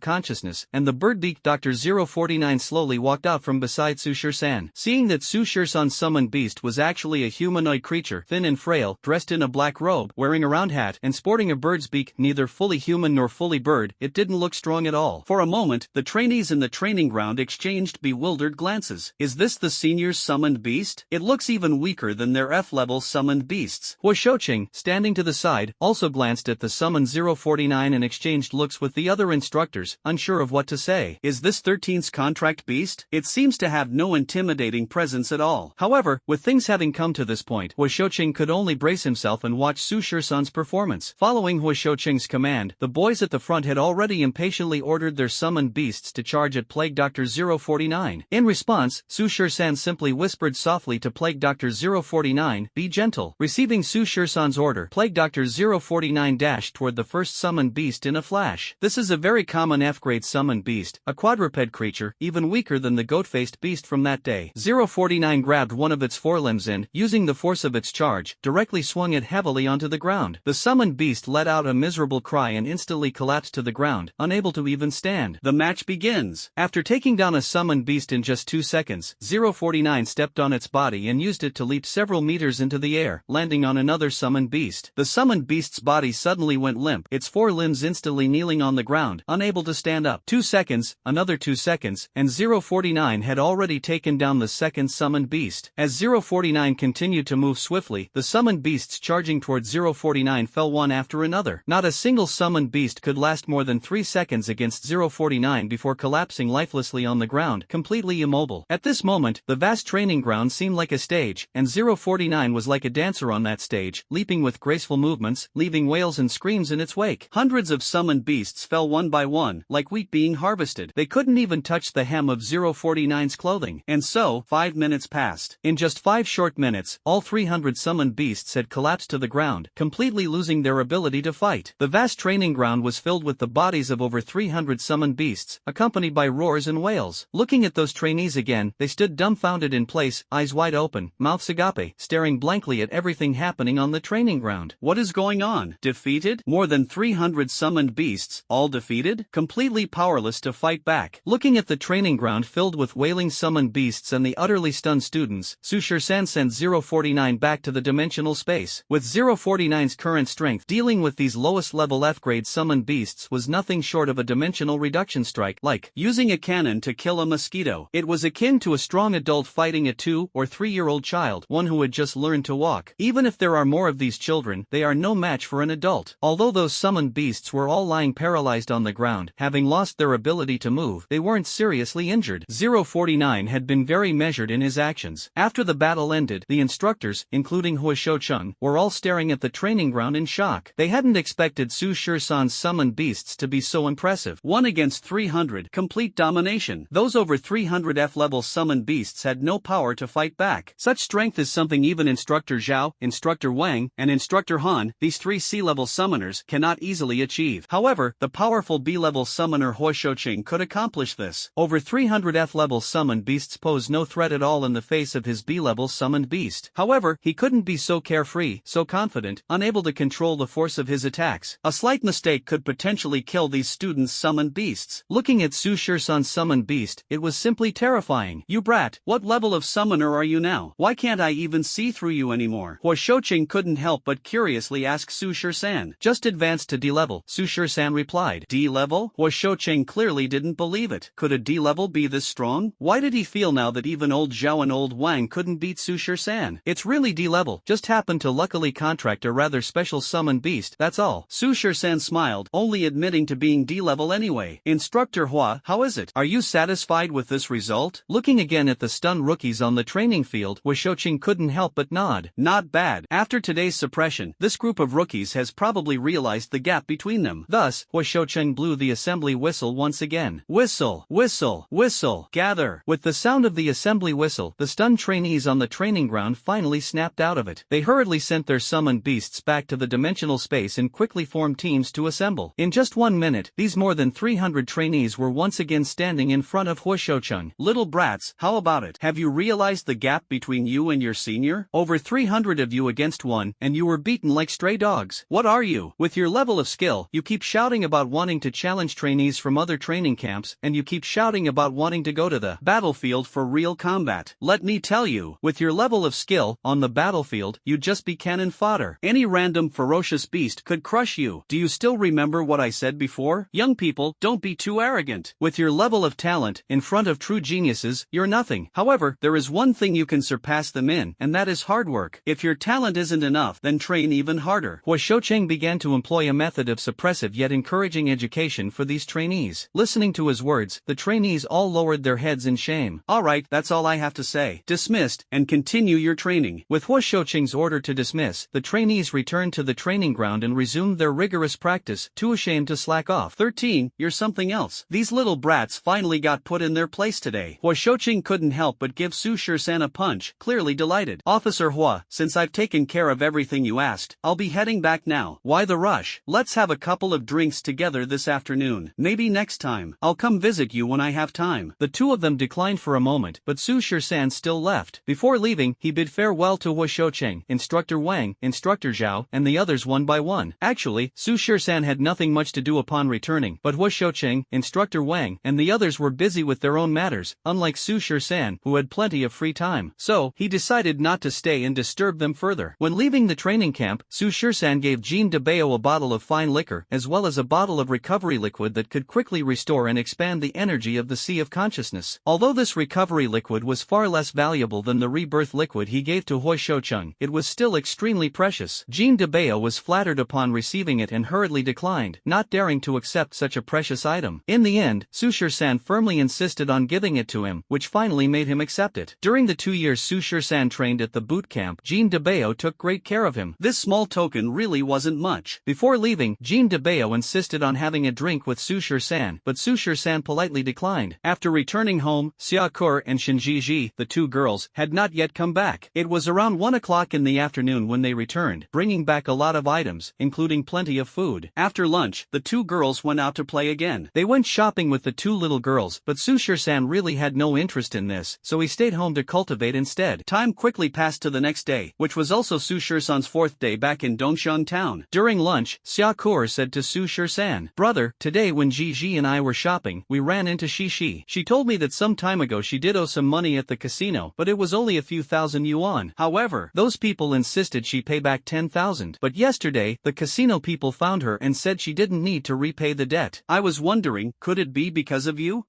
consciousness, and the bird-beaked Dr. 049 slowly walked out from beside Su Shisan. Seeing that Su Shisan's summoned beast was actually a humanoid creature, thin and frail, dressed in a black robe, wearing a round hat, and sporting a bird's beak, neither fully human nor fully bird, it didn't look strong at all. For a moment, the trainees in the training ground exchanged bewildered glances. Is this the senior's summoned beast? It looks even weaker than their F-level summoned beasts. Hua Shoucheng, standing to the side, also glanced at the summoned 049 and exchanged looks with the other instructors, unsure of what to say. Is this 13's contract beast? It seems to have no intimidating presence at all. However, with things having come to this point, Hua Shoucheng could only brace himself and watch Su Shisan's performance. Following Hua Shoucheng's command, the boys at the front had already impatiently ordered their summoned beasts to charge at Plague Dr. 049. In response, Su Shisan simply whispered softly to Plague Dr. 049, "Be gentle." Receiving Su Shisan's order, Plague Dr. 049 dashed toward the first summoned beast in a flash. This is a very common F-grade summoned beast, a quadruped creature, even weaker than the goat-faced beast from that day. 049 grabbed one of its forelimbs and, using the force of its charge, directly swung it heavily onto the ground. The summoned beast let out a miserable cry and instantly collapsed to the ground, unable to even stand. The match begins. After taking down a summoned beast in just 2 seconds, 049 stepped on its body and used it to leap several meters into the air, landing on another summoned beast. The summoned beast's body suddenly went limp, its 4 limbs instantly kneeling on the ground, unable to stand up. 2 seconds, another 2 seconds, and 049 had already taken down the second summoned beast. As 049 continued to move swiftly, the summoned beasts charging towards 049 fell one after another. Not a single summoned beast could last more than 3 seconds against 049 before collapsing lifelessly on the ground, completely immobile. At this moment, the vast training ground seemed like a stage, and 049 was like a dancer on that stage, leaping with graceful movements, leaving wails and screams in its wake. Hundreds of summoned beasts fell one by one, like wheat being harvested. They couldn't even touch the hem of 049's clothing. And so, 5 minutes passed. In just 5 short minutes, all 300 summoned beasts had collapsed to the ground, completely losing their ability to fight. The vast training ground was filled with the bodies of over 300 summoned beasts, accompanied by roars and wails. Looking at those trainees again, they stood dumbfounded in place, eyes wide open, mouths agape, staring blankly at everything happening on the training ground. What is going on? Defeated? More than 300 summoned beasts, all defeated? Completely powerless to fight back. Looking at the training ground filled with wailing summoned beasts and the utterly stunned students, Su Shisan sent 049 back to the dimensional space. With 049's current strength, dealing with these lowest level F-grade summoned beasts was nothing short of a dimensional reduction strike, like using a cannon to kill a mosquito. It was akin to a strong adult fighting a 2 or 3-year-old child, one who had just learned to walk. Even if there are more of these children, they are no match for an adult. Although those summoned beasts were all lying paralyzed on the ground, having lost their ability to move, they weren't seriously injured. 049 had been very measured in his actions. After the battle ended, the instructors, including Hua Shoucheng, were all staring at the training ground in shock. They hadn't expected Su Shisan's summoned beasts to be so impressive. 1 against 300, complete domination. Those over 300 F-level summoned beasts had no power to fight back. Such strength is something even Instructor Zhao, Instructor Wang, and Instructor Han, these 3 C-level summoners, cannot easily achieve. However, the powerful B-level summoner Hua Shoucheng could accomplish this. Over 300 F-level summoned beasts pose no threat at all in the face of his B-level summoned beast. However, he couldn't be so carefree, so confident, unable to control the force of his attacks. A slight mistake could potentially kill these students' summoned beasts. Looking at Su Shisan's summoned beast, it was simply terrifying. You brat, what level of summoner are you now? Why can't I even see through you anymore? Hua Shoucheng couldn't help but curiously ask Su Shisan. Just advanced to D level, Su Shisan replied. D level? Hua Shoucheng clearly didn't believe it. Could a D level be this strong? Why did he feel now that even old Zhao and old Wang couldn't beat Su Shisan? It's really D level, just happened to luckily contract a rather special summoned beast, that's all. Su Shisan smiled, only admitting to being D level anyway. Instructor Hua, how is it? Are you satisfied with this result? Looking again at the stunned rookies on the training field, Hua Shoucheng couldn't help but nod. Not bad. After today's suppression, this group of rookies has probably realized the gap between them. Thus, Hua Shoucheng blew the assembly whistle once again. Whistle, whistle, whistle, gather. With the sound of the assembly whistle, the stunned trainees on the training ground finally snapped out of it. They hurriedly sent their summoned beasts back to the dimensional space and quickly formed teams to assemble. In just 1 minute, these more than 300 trainees were once again standing in front of Hua Shoucheng. Little brats, how about it? Have you realized the gap between you and your senior? Over 300 of you against 1, and you were beaten like stray dogs. What are you? With your level of skill, you keep shouting about wanting to challenge trainees from other training camps, and you keep shouting about wanting to go to the battlefield for real combat. Let me tell you, with your level of skill, on the battlefield, you'd just be cannon fodder. Any random ferocious beast could crush you. Do you still remember what I said before? Young people, don't be too arrogant. With your level of talent, in front of true geniuses, you're nothing. However, there is one thing you can surpass them in, and that is hard work. If your talent isn't enough, then train even harder. Hua Shoucheng began to employ a method of suppressive yet encouraging education for these trainees. Listening to his words, the trainees all lowered their heads in shame. Alright, that's all I have to say. Dismissed, and continue your training. With Hua Shoucheng's order to dismiss, the trainees returned to the training ground and resumed their rigorous practice, too ashamed to slack off. 13, you're something else. These little brats finally got put in their place today. Hua Shoucheng couldn't help but give Su Shisan a punch, clearly delighted. Officer Hua, since I've taken care of everything you asked, I'll be heading back now. Why the rush? Let's have a couple of drinks together this afternoon. Maybe next time. I'll come visit you when I have time. The two of them declined for a moment, but Su Shisan still left. Before leaving, he bid farewell to Hua Shoucheng, Instructor Wang, Instructor Zhao, and the others one by one. Actually, Su Shisan had nothing much to do upon returning, but Hua Shoucheng, Instructor Wang, and the others were busy with their own matters, unlike Su Shisan, who had plenty of free time. So, he decided not to stay and disturb them further. When leaving the training camp, Su Shisan gave Jean de Bao a bottle of fine liquor, as well as a bottle of recovery liquid that could quickly restore and expand the energy of the Sea of Consciousness. Although this recovery liquid was far less valuable than the rebirth liquid he gave to Hua Shoucheng, it was still extremely precious. Jean de Bao was flattered upon receiving it and hurriedly declined, not daring to accept such a precious item. In the end, Su Shisan firmly insisted on giving it to him, which finally made him accept it. During the 2 years Su Shisan trained at the boot camp, Jean de Bao took great care of him. This small token really wasn't much. Before leaving, Jean de Bao insisted on having a drink with Su Shisan, but Su Shisan politely declined. After returning home, Xia Kur and Shinjiji, the 2 girls, had not yet come back. It was around 1 o'clock in the afternoon when they returned, bringing back a lot of items, including plenty of food. After lunch, the 2 girls went out to play again. They went shopping with the 2 little girls, but Su Shisan really had no interest in this, so he stayed home to cultivate instead. Time quickly passed to the next day, which was also Su Shisan's 4th day back in Dongxiang town. During lunch, Xia Kur said to Su Shisan, "Brother, today when Ji and I were shopping, we ran into Shi. She told me that some time ago she did owe some money at the casino, but it was only a few thousand yuan. However, those people insisted she pay back 10,000. But yesterday, the casino people found her and said she didn't need to repay the debt. I was wondering, could it be because of you?"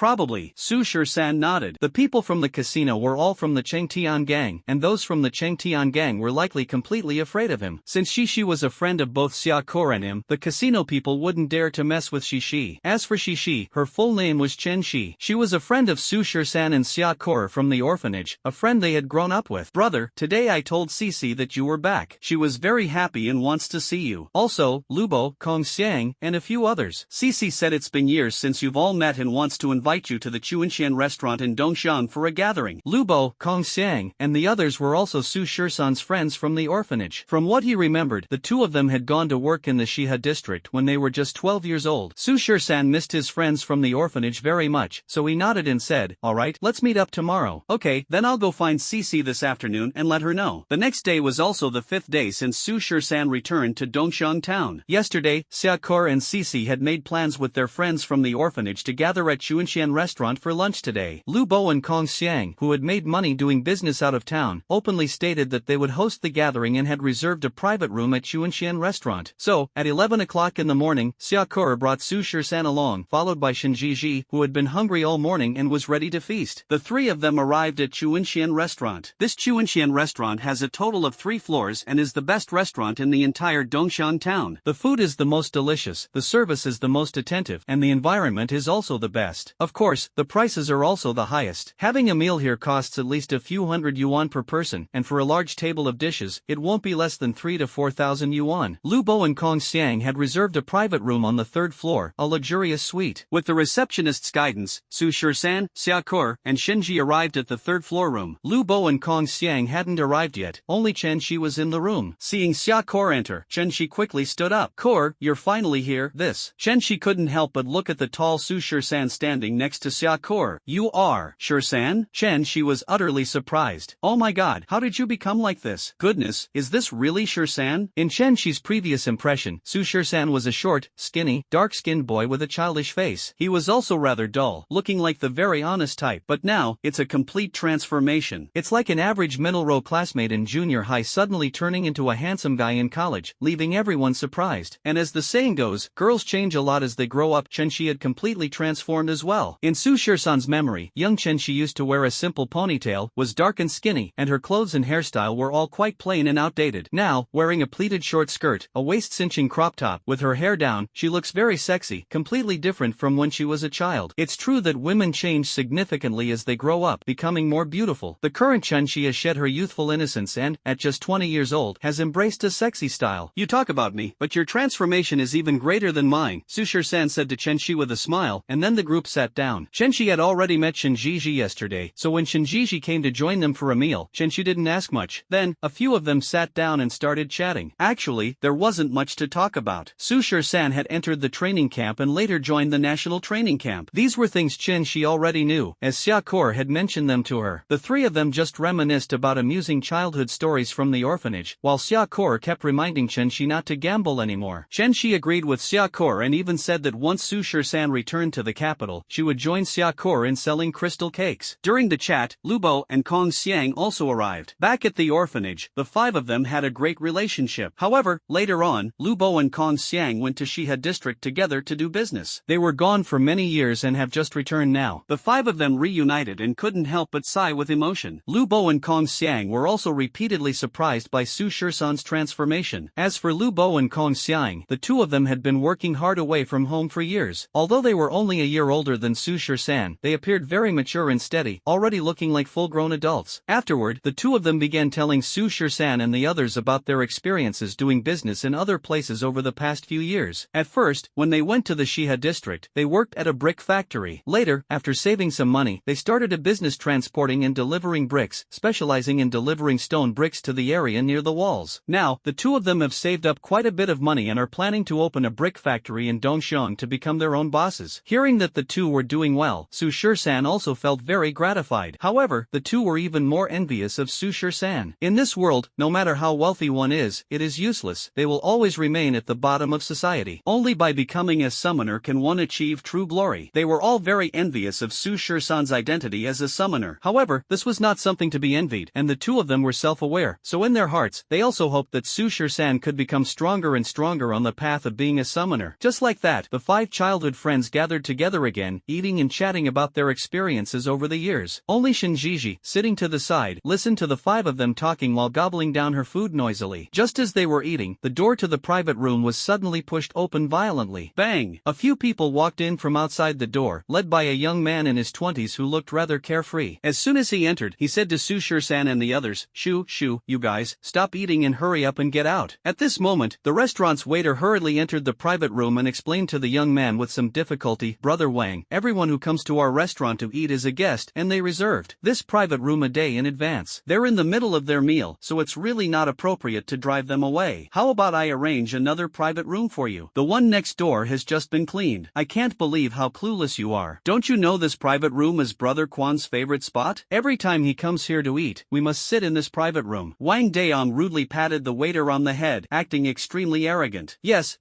Probably, Su Shur-san nodded. The people from the casino were all from the Chengtian gang, and those from the Chengtian gang were likely completely afraid of him. Since Shishi was a friend of both Xiaokor and him, the casino people wouldn't dare to mess with Shishi. As for Shishi, her full name was Chen Shi. She was a friend of Su Shur-san and Xiaokor from the orphanage, a friend they had grown up with. Brother, today I told Cici that you were back. She was very happy and wants to see you. Also, Lubo, Kong Xiang, and a few others. Cici said it's been years since you've all met and wants to invite you to the Chuanshan restaurant in Dongxiang for a gathering. Lubo, Kong Xiang, and the others were also Su Shur-san's friends from the orphanage. From what he remembered, the two of them had gone to work in the Shiha district when they were just 12 years old. Su Shur-san missed his friends from the orphanage very much, so he nodded and said, "Alright, let's meet up tomorrow." "Okay, then I'll go find Cici this afternoon and let her know." The next day was also the 5th day since Su Shur-san returned to Dongxiang town. Yesterday, Xiaokor and Cici had made plans with their friends from the orphanage to gather at Chuanshan restaurant for lunch today. Lu Bo and Kong Xiang, who had made money doing business out of town, openly stated that they would host the gathering and had reserved a private room at Chuanshan restaurant. So, at 11 o'clock in the morning, Xiaokor brought Su Shur-san along, followed by Shinjiji, who had been hungry all morning and was ready to feast. The three of them arrived at Chuanshan restaurant. This Chuanshan restaurant has a total of 3 floors and is the best restaurant in the entire Dongxiang town. The food is the most delicious, the service is the most attentive, and the environment is also the best. Of course, the prices are also the highest. Having a meal here costs at least a few hundred yuan per person, and for a large table of dishes, it won't be less than 3 to 4,000 yuan. Lu Bo and Kong Xiang had reserved a private room on the 3rd floor, a luxurious suite. With the receptionist's guidance, Su Shur-san, Xiaokor, and Shinji arrived at the 3rd floor room. Lu Bo and Kong Xiang hadn't arrived yet, only Chen Shi was in the room. Seeing Xiaokor enter, Chen Shi quickly stood up. "Kor, you're finally here." Chen Shi couldn't help but look at the tall Su Shur-san standing next to Xiaokor. "You are Shur-san?" Chen Shi was utterly surprised. "Oh my god, how did you become like this? Goodness, is this really Shur-san?" In Chen Shi's previous impression, Su Shur-san was a short, skinny, dark-skinned boy with a childish face. He was also rather dull, looking like the very honest type. But now, it's a complete transformation. It's like an average middle-row classmate in junior high suddenly turning into a handsome guy in college, leaving everyone surprised. And as the saying goes, girls change a lot as they grow up. Chen Shi had completely transformed as well. In Su Shur-san's memory, young Chen Shi used to wear a simple ponytail, was dark and skinny, and her clothes and hairstyle were all quite plain and outdated. Now, wearing a pleated short skirt, a waist-cinching crop top, with her hair down, she looks very sexy, completely different from when she was a child. It's true that women change significantly as they grow up, becoming more beautiful. The current Chen Shi has shed her youthful innocence and, at just 20 years old, has embraced a sexy style. "You talk about me, but your transformation is even greater than mine," Su Shur-san said to Chen Shi with a smile, and then the group sat down. Chen Shi had already met Shinjiji yesterday, so when Shinjiji came to join them for a meal, Chen Shi didn't ask much. Then, a few of them sat down and started chatting. Actually, there wasn't much to talk about. Su Shur-san had entered the training camp and later joined the national training camp. These were things Chen Shi already knew, as Xiaokor had mentioned them to her. The three of them just reminisced about amusing childhood stories from the orphanage, while Xiaokor kept reminding Chen Shi not to gamble anymore. Chen Shi agreed with Xiaokor and even said that once Su Shur-san returned to the capital, she would join Xiaokor in selling crystal cakes. During the chat, Lu Bo and Kong Xiang also arrived. Back at the orphanage, the 5 of them had a great relationship. However, later on, Lu Bo and Kong Xiang went to Shiha district together to do business. They were gone for many years and have just returned now. The 5 of them reunited and couldn't help but sigh with emotion. Lu Bo and Kong Xiang were also repeatedly surprised by Su Shur-san's transformation. As for Lu Bo and Kong Xiang, the two of them had been working hard away from home for years. Although they were only a year older than Su Shur-san, they appeared very mature and steady, already looking like full-grown adults. Afterward, the two of them began telling Su Shur-san and the others about their experiences doing business in other places over the past few years. At first, when they went to the Shiha district, they worked at a brick factory. Later, after saving some money, they started a business transporting and delivering bricks, specializing in delivering stone bricks to the area near the walls. Now, the two of them have saved up quite a bit of money and are planning to open a brick factory in Dongxiang to become their own bosses. Hearing that the two were doing well, Su Shur-san also felt very gratified. However, the two were even more envious of Su Shur-san. In this world, no matter how wealthy one is, it is useless. They will always remain at the bottom of society. Only by becoming a summoner can one achieve true glory. They were all very envious of Su Shur-san's identity as a summoner. However, this was not something to be envied, and the two of them were self-aware, so in their hearts, they also hoped that Su Shur-san could become stronger and stronger on the path of being a summoner. Just like that, the 5 childhood friends gathered together again, eating and chatting about their experiences over the years. Only Shinjiji, sitting to the side, listened to the five of them talking while gobbling down her food noisily. Just as they were eating, the door to the private room was suddenly pushed open violently. Bang! A few people walked in from outside the door, led by a young man in his 20s who looked rather carefree. As soon as he entered, he said to Su-Shur-san and the others, Shoo, you guys, stop eating and hurry up and get out. At this moment, the restaurant's waiter hurriedly entered the private room and explained to the young man with some difficulty, Brother Wang, everyone who comes to our restaurant to eat is a guest, and they reserved this private room a day in advance. They're in the middle of their meal, so it's really not appropriate to drive them away. How about I arrange another private room for you? The one next door has just been cleaned. I can't believe how clueless you are. Don't you know this private room is Brother Kwan's favorite spot? Every time he comes here to eat, we must sit in this private room. Wang Daong rudely patted the waiter on the head, acting extremely arrogant. Yes,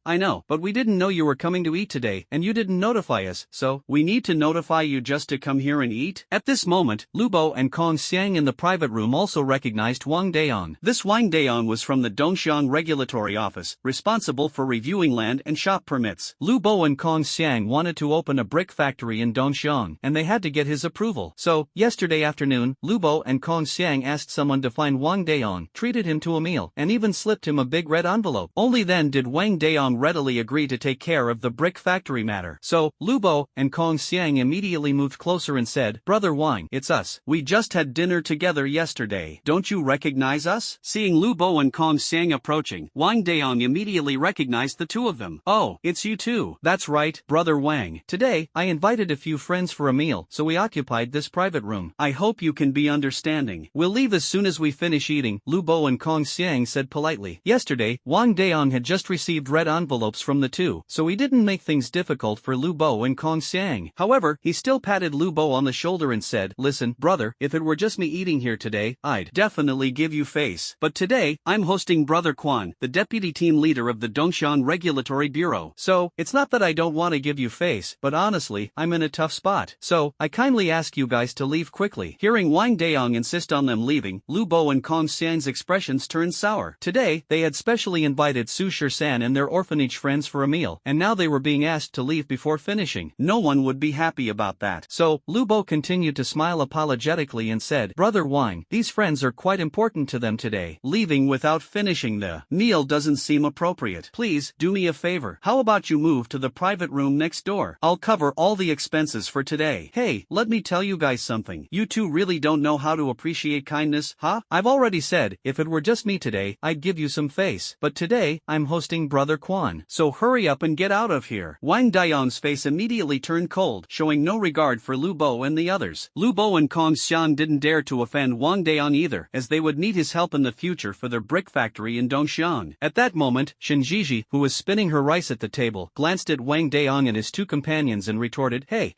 I know, but we didn't know you were coming to eat today, and you didn't notify us, so we need to notify you just to come here and eat? At this moment, Lubo and Kong Xiang in the private room also recognized Wang Daong. This Wang Daong was from the Dongxiang Regulatory Office, responsible for reviewing land and shop permits. Lubo and Kong Xiang wanted to open a brick factory in Dongxiang, and they had to get his approval. So, yesterday afternoon, Lubo and Kong Xiang asked someone to find Wang Daong, treated him to a meal, and even slipped him a big red envelope. Only then did Wang Daong readily agree to take care of the brick factory matter. So, Lubo and Kong Xiang immediately moved closer and said, Brother Wang, it's us. We just had dinner together yesterday. Don't you recognize us? Seeing Lubo and Kong Xiang approaching, Wang Daong immediately recognized the two of them. Oh, it's you two. That's right, Brother Wang. Today, I invited a few friends for a meal, so we occupied this private room. I hope you can be understanding. We'll leave as soon as we finish eating, Lubo and Kong Xiang said politely. Yesterday, Wang Daong had just received red envelopes from the two, so he didn't make things difficult for Lubo and Kong Xiang. However, he still patted Lubo on the shoulder and said, Listen, brother, if it were just me eating here today, I'd definitely give you face. But today, I'm hosting Brother Quan, the deputy team leader of the Dongxiang Regulatory Bureau. So, it's not that I don't want to give you face, but honestly, I'm in a tough spot. So, I kindly ask you guys to leave quickly. Hearing Wang Daong insist on them leaving, Lubo and Kong Xiang's expressions turned sour. Today, they had specially invited Su-Shur-san and their orphanage friends for a meal, and now they were being asked to leave before finishing. No one would be happy about that. So, Lubo continued to smile apologetically and said, Brother Wang, these friends are quite important to them today. Leaving without finishing the meal doesn't seem appropriate. Please, do me a favor. How about you move to the private room next door? I'll cover all the expenses for today. Hey, let me tell you guys something. You two really don't know how to appreciate kindness, huh? I've already said, if it were just me today, I'd give you some face. But today, I'm hosting Brother Quan. So hurry up and get out of here. Wang Daong's face immediately turned cold, showing no regard for Lubo and the others. Lubo and Kong Xiang didn't dare to offend Wang Daong either, as they would need his help in the future for their brick factory in Dongxiang. At that moment, Shinjiji, who was spinning her rice at the table, glanced at Wang Daong and his two companions and retorted, Hey,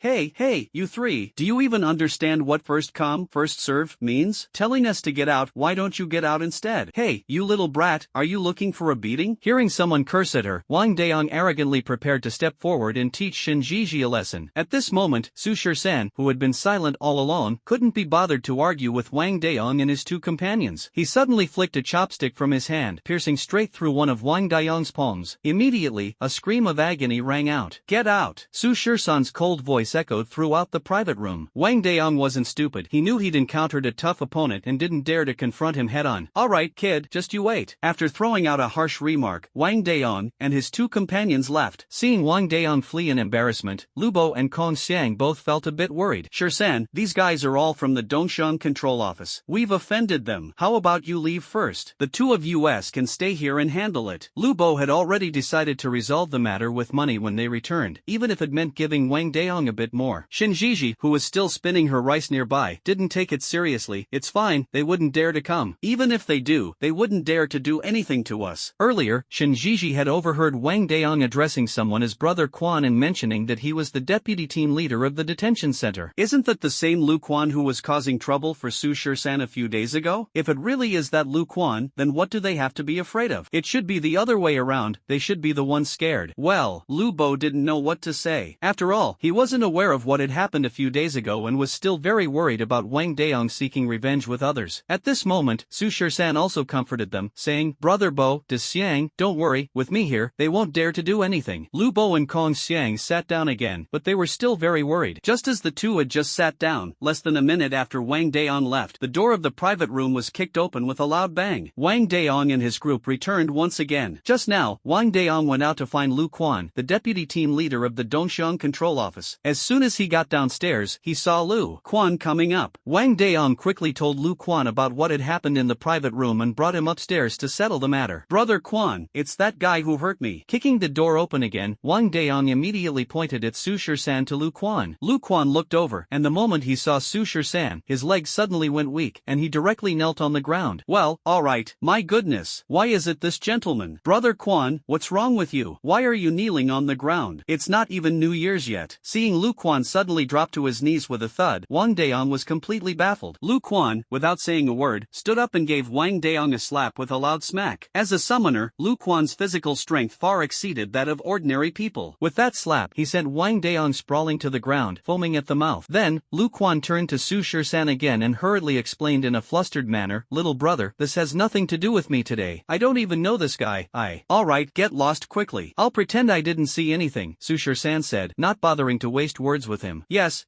you three, do you even understand what first come, first served means? Telling us to get out, why don't you get out instead? Hey, you little brat, are you looking for a beating? Hearing someone curse at her, Wang Daong arrogantly prepared to step forward and teach Shinjiji a lesson. At this moment, Su-Shur-san, who had been silent all along, couldn't be bothered to argue with Wang Daong and his two companions. He suddenly flicked a chopstick from his hand, piercing straight through one of Wang Daong's palms. Immediately, a scream of agony rang out. Get out! Su-Shur-san's cold voice echoed throughout the private room. Wang Daong wasn't stupid. He knew he'd encountered a tough opponent and didn't dare to confront him head-on. Alright kid, just you wait. After throwing out a harsh remark, Wang Daong and his two companions left. Seeing Wang Daong flee in embarrassment, Lubo and Kong Xiang both felt a bit worried. Shur-san, these guys are all from the Dongxiang Control Office. We've offended them. How about you leave first? The two of us can stay here and handle it. Lubo had already decided to resolve the matter with money when they returned, even if it meant giving Wang Daong a bit more. Shinjiji, who was still spinning her rice nearby, didn't take it seriously. It's fine, they wouldn't dare to come. Even if they do, they wouldn't dare to do anything to us. Earlier, Shinjiji had overheard Wang Daong addressing someone as Brother Quan and mentioning that he was the deputy team leader of the detention center. Isn't that the same Lu Quan who was causing trouble for Su-Shur-san a few days ago? If it really is that Lu Quan, then what do they have to be afraid of? It should be the other way around, they should be the ones scared. Well, Lubo didn't know what to say. After all, he wasn't aware of what had happened a few days ago and was still very worried about Wang Daong seeking revenge with others. At this moment, Su-Shur-san also comforted them, saying, Brother Bo, Xiang, don't worry, with me here, they won't dare to do anything. Lubo and Kong Xiang sat down down again, but they were still very worried. Just as the two had just sat down, less than a minute after Wang Daong left, the door of the private room was kicked open with a loud bang. Wang Daong and his group returned once again. Just now, Wang Daong went out to find Lu Quan, the deputy team leader of the Dongxiang Control Office. As soon as he got downstairs, he saw Lu Quan coming up. Wang Daong quickly told Lu Quan about what had happened in the private room and brought him upstairs to settle the matter. "Brother Quan, it's that guy who hurt me." Kicking the door open again, Wang Daong immediately pointed at Su Shisan to Lu Quan. Lu Quan looked over, and the moment he saw Su Shisan, his legs suddenly went weak, and he directly knelt on the ground. "Well, alright, my goodness, why is it this gentleman? Brother Quan, what's wrong with you? Why are you kneeling on the ground? It's not even New Year's yet." Seeing Lu Quan suddenly drop to his knees with a thud, Wang Daong was completely baffled. Lu Quan, without saying a word, stood up and gave Wang Daong a slap with a loud smack. As a summoner, Lu Quan's physical strength far exceeded that of ordinary people. With that slap, he sent Wang Daong sprawling to the ground, foaming at the mouth. Then, Lu Quan turned to Su Shisan again and hurriedly explained in a flustered manner, "Little brother, this has nothing to do with me today. I don't even know this guy. Alright, get lost quickly. I'll pretend I didn't see anything," Su Shisan said, not bothering to waste words with him. Yes,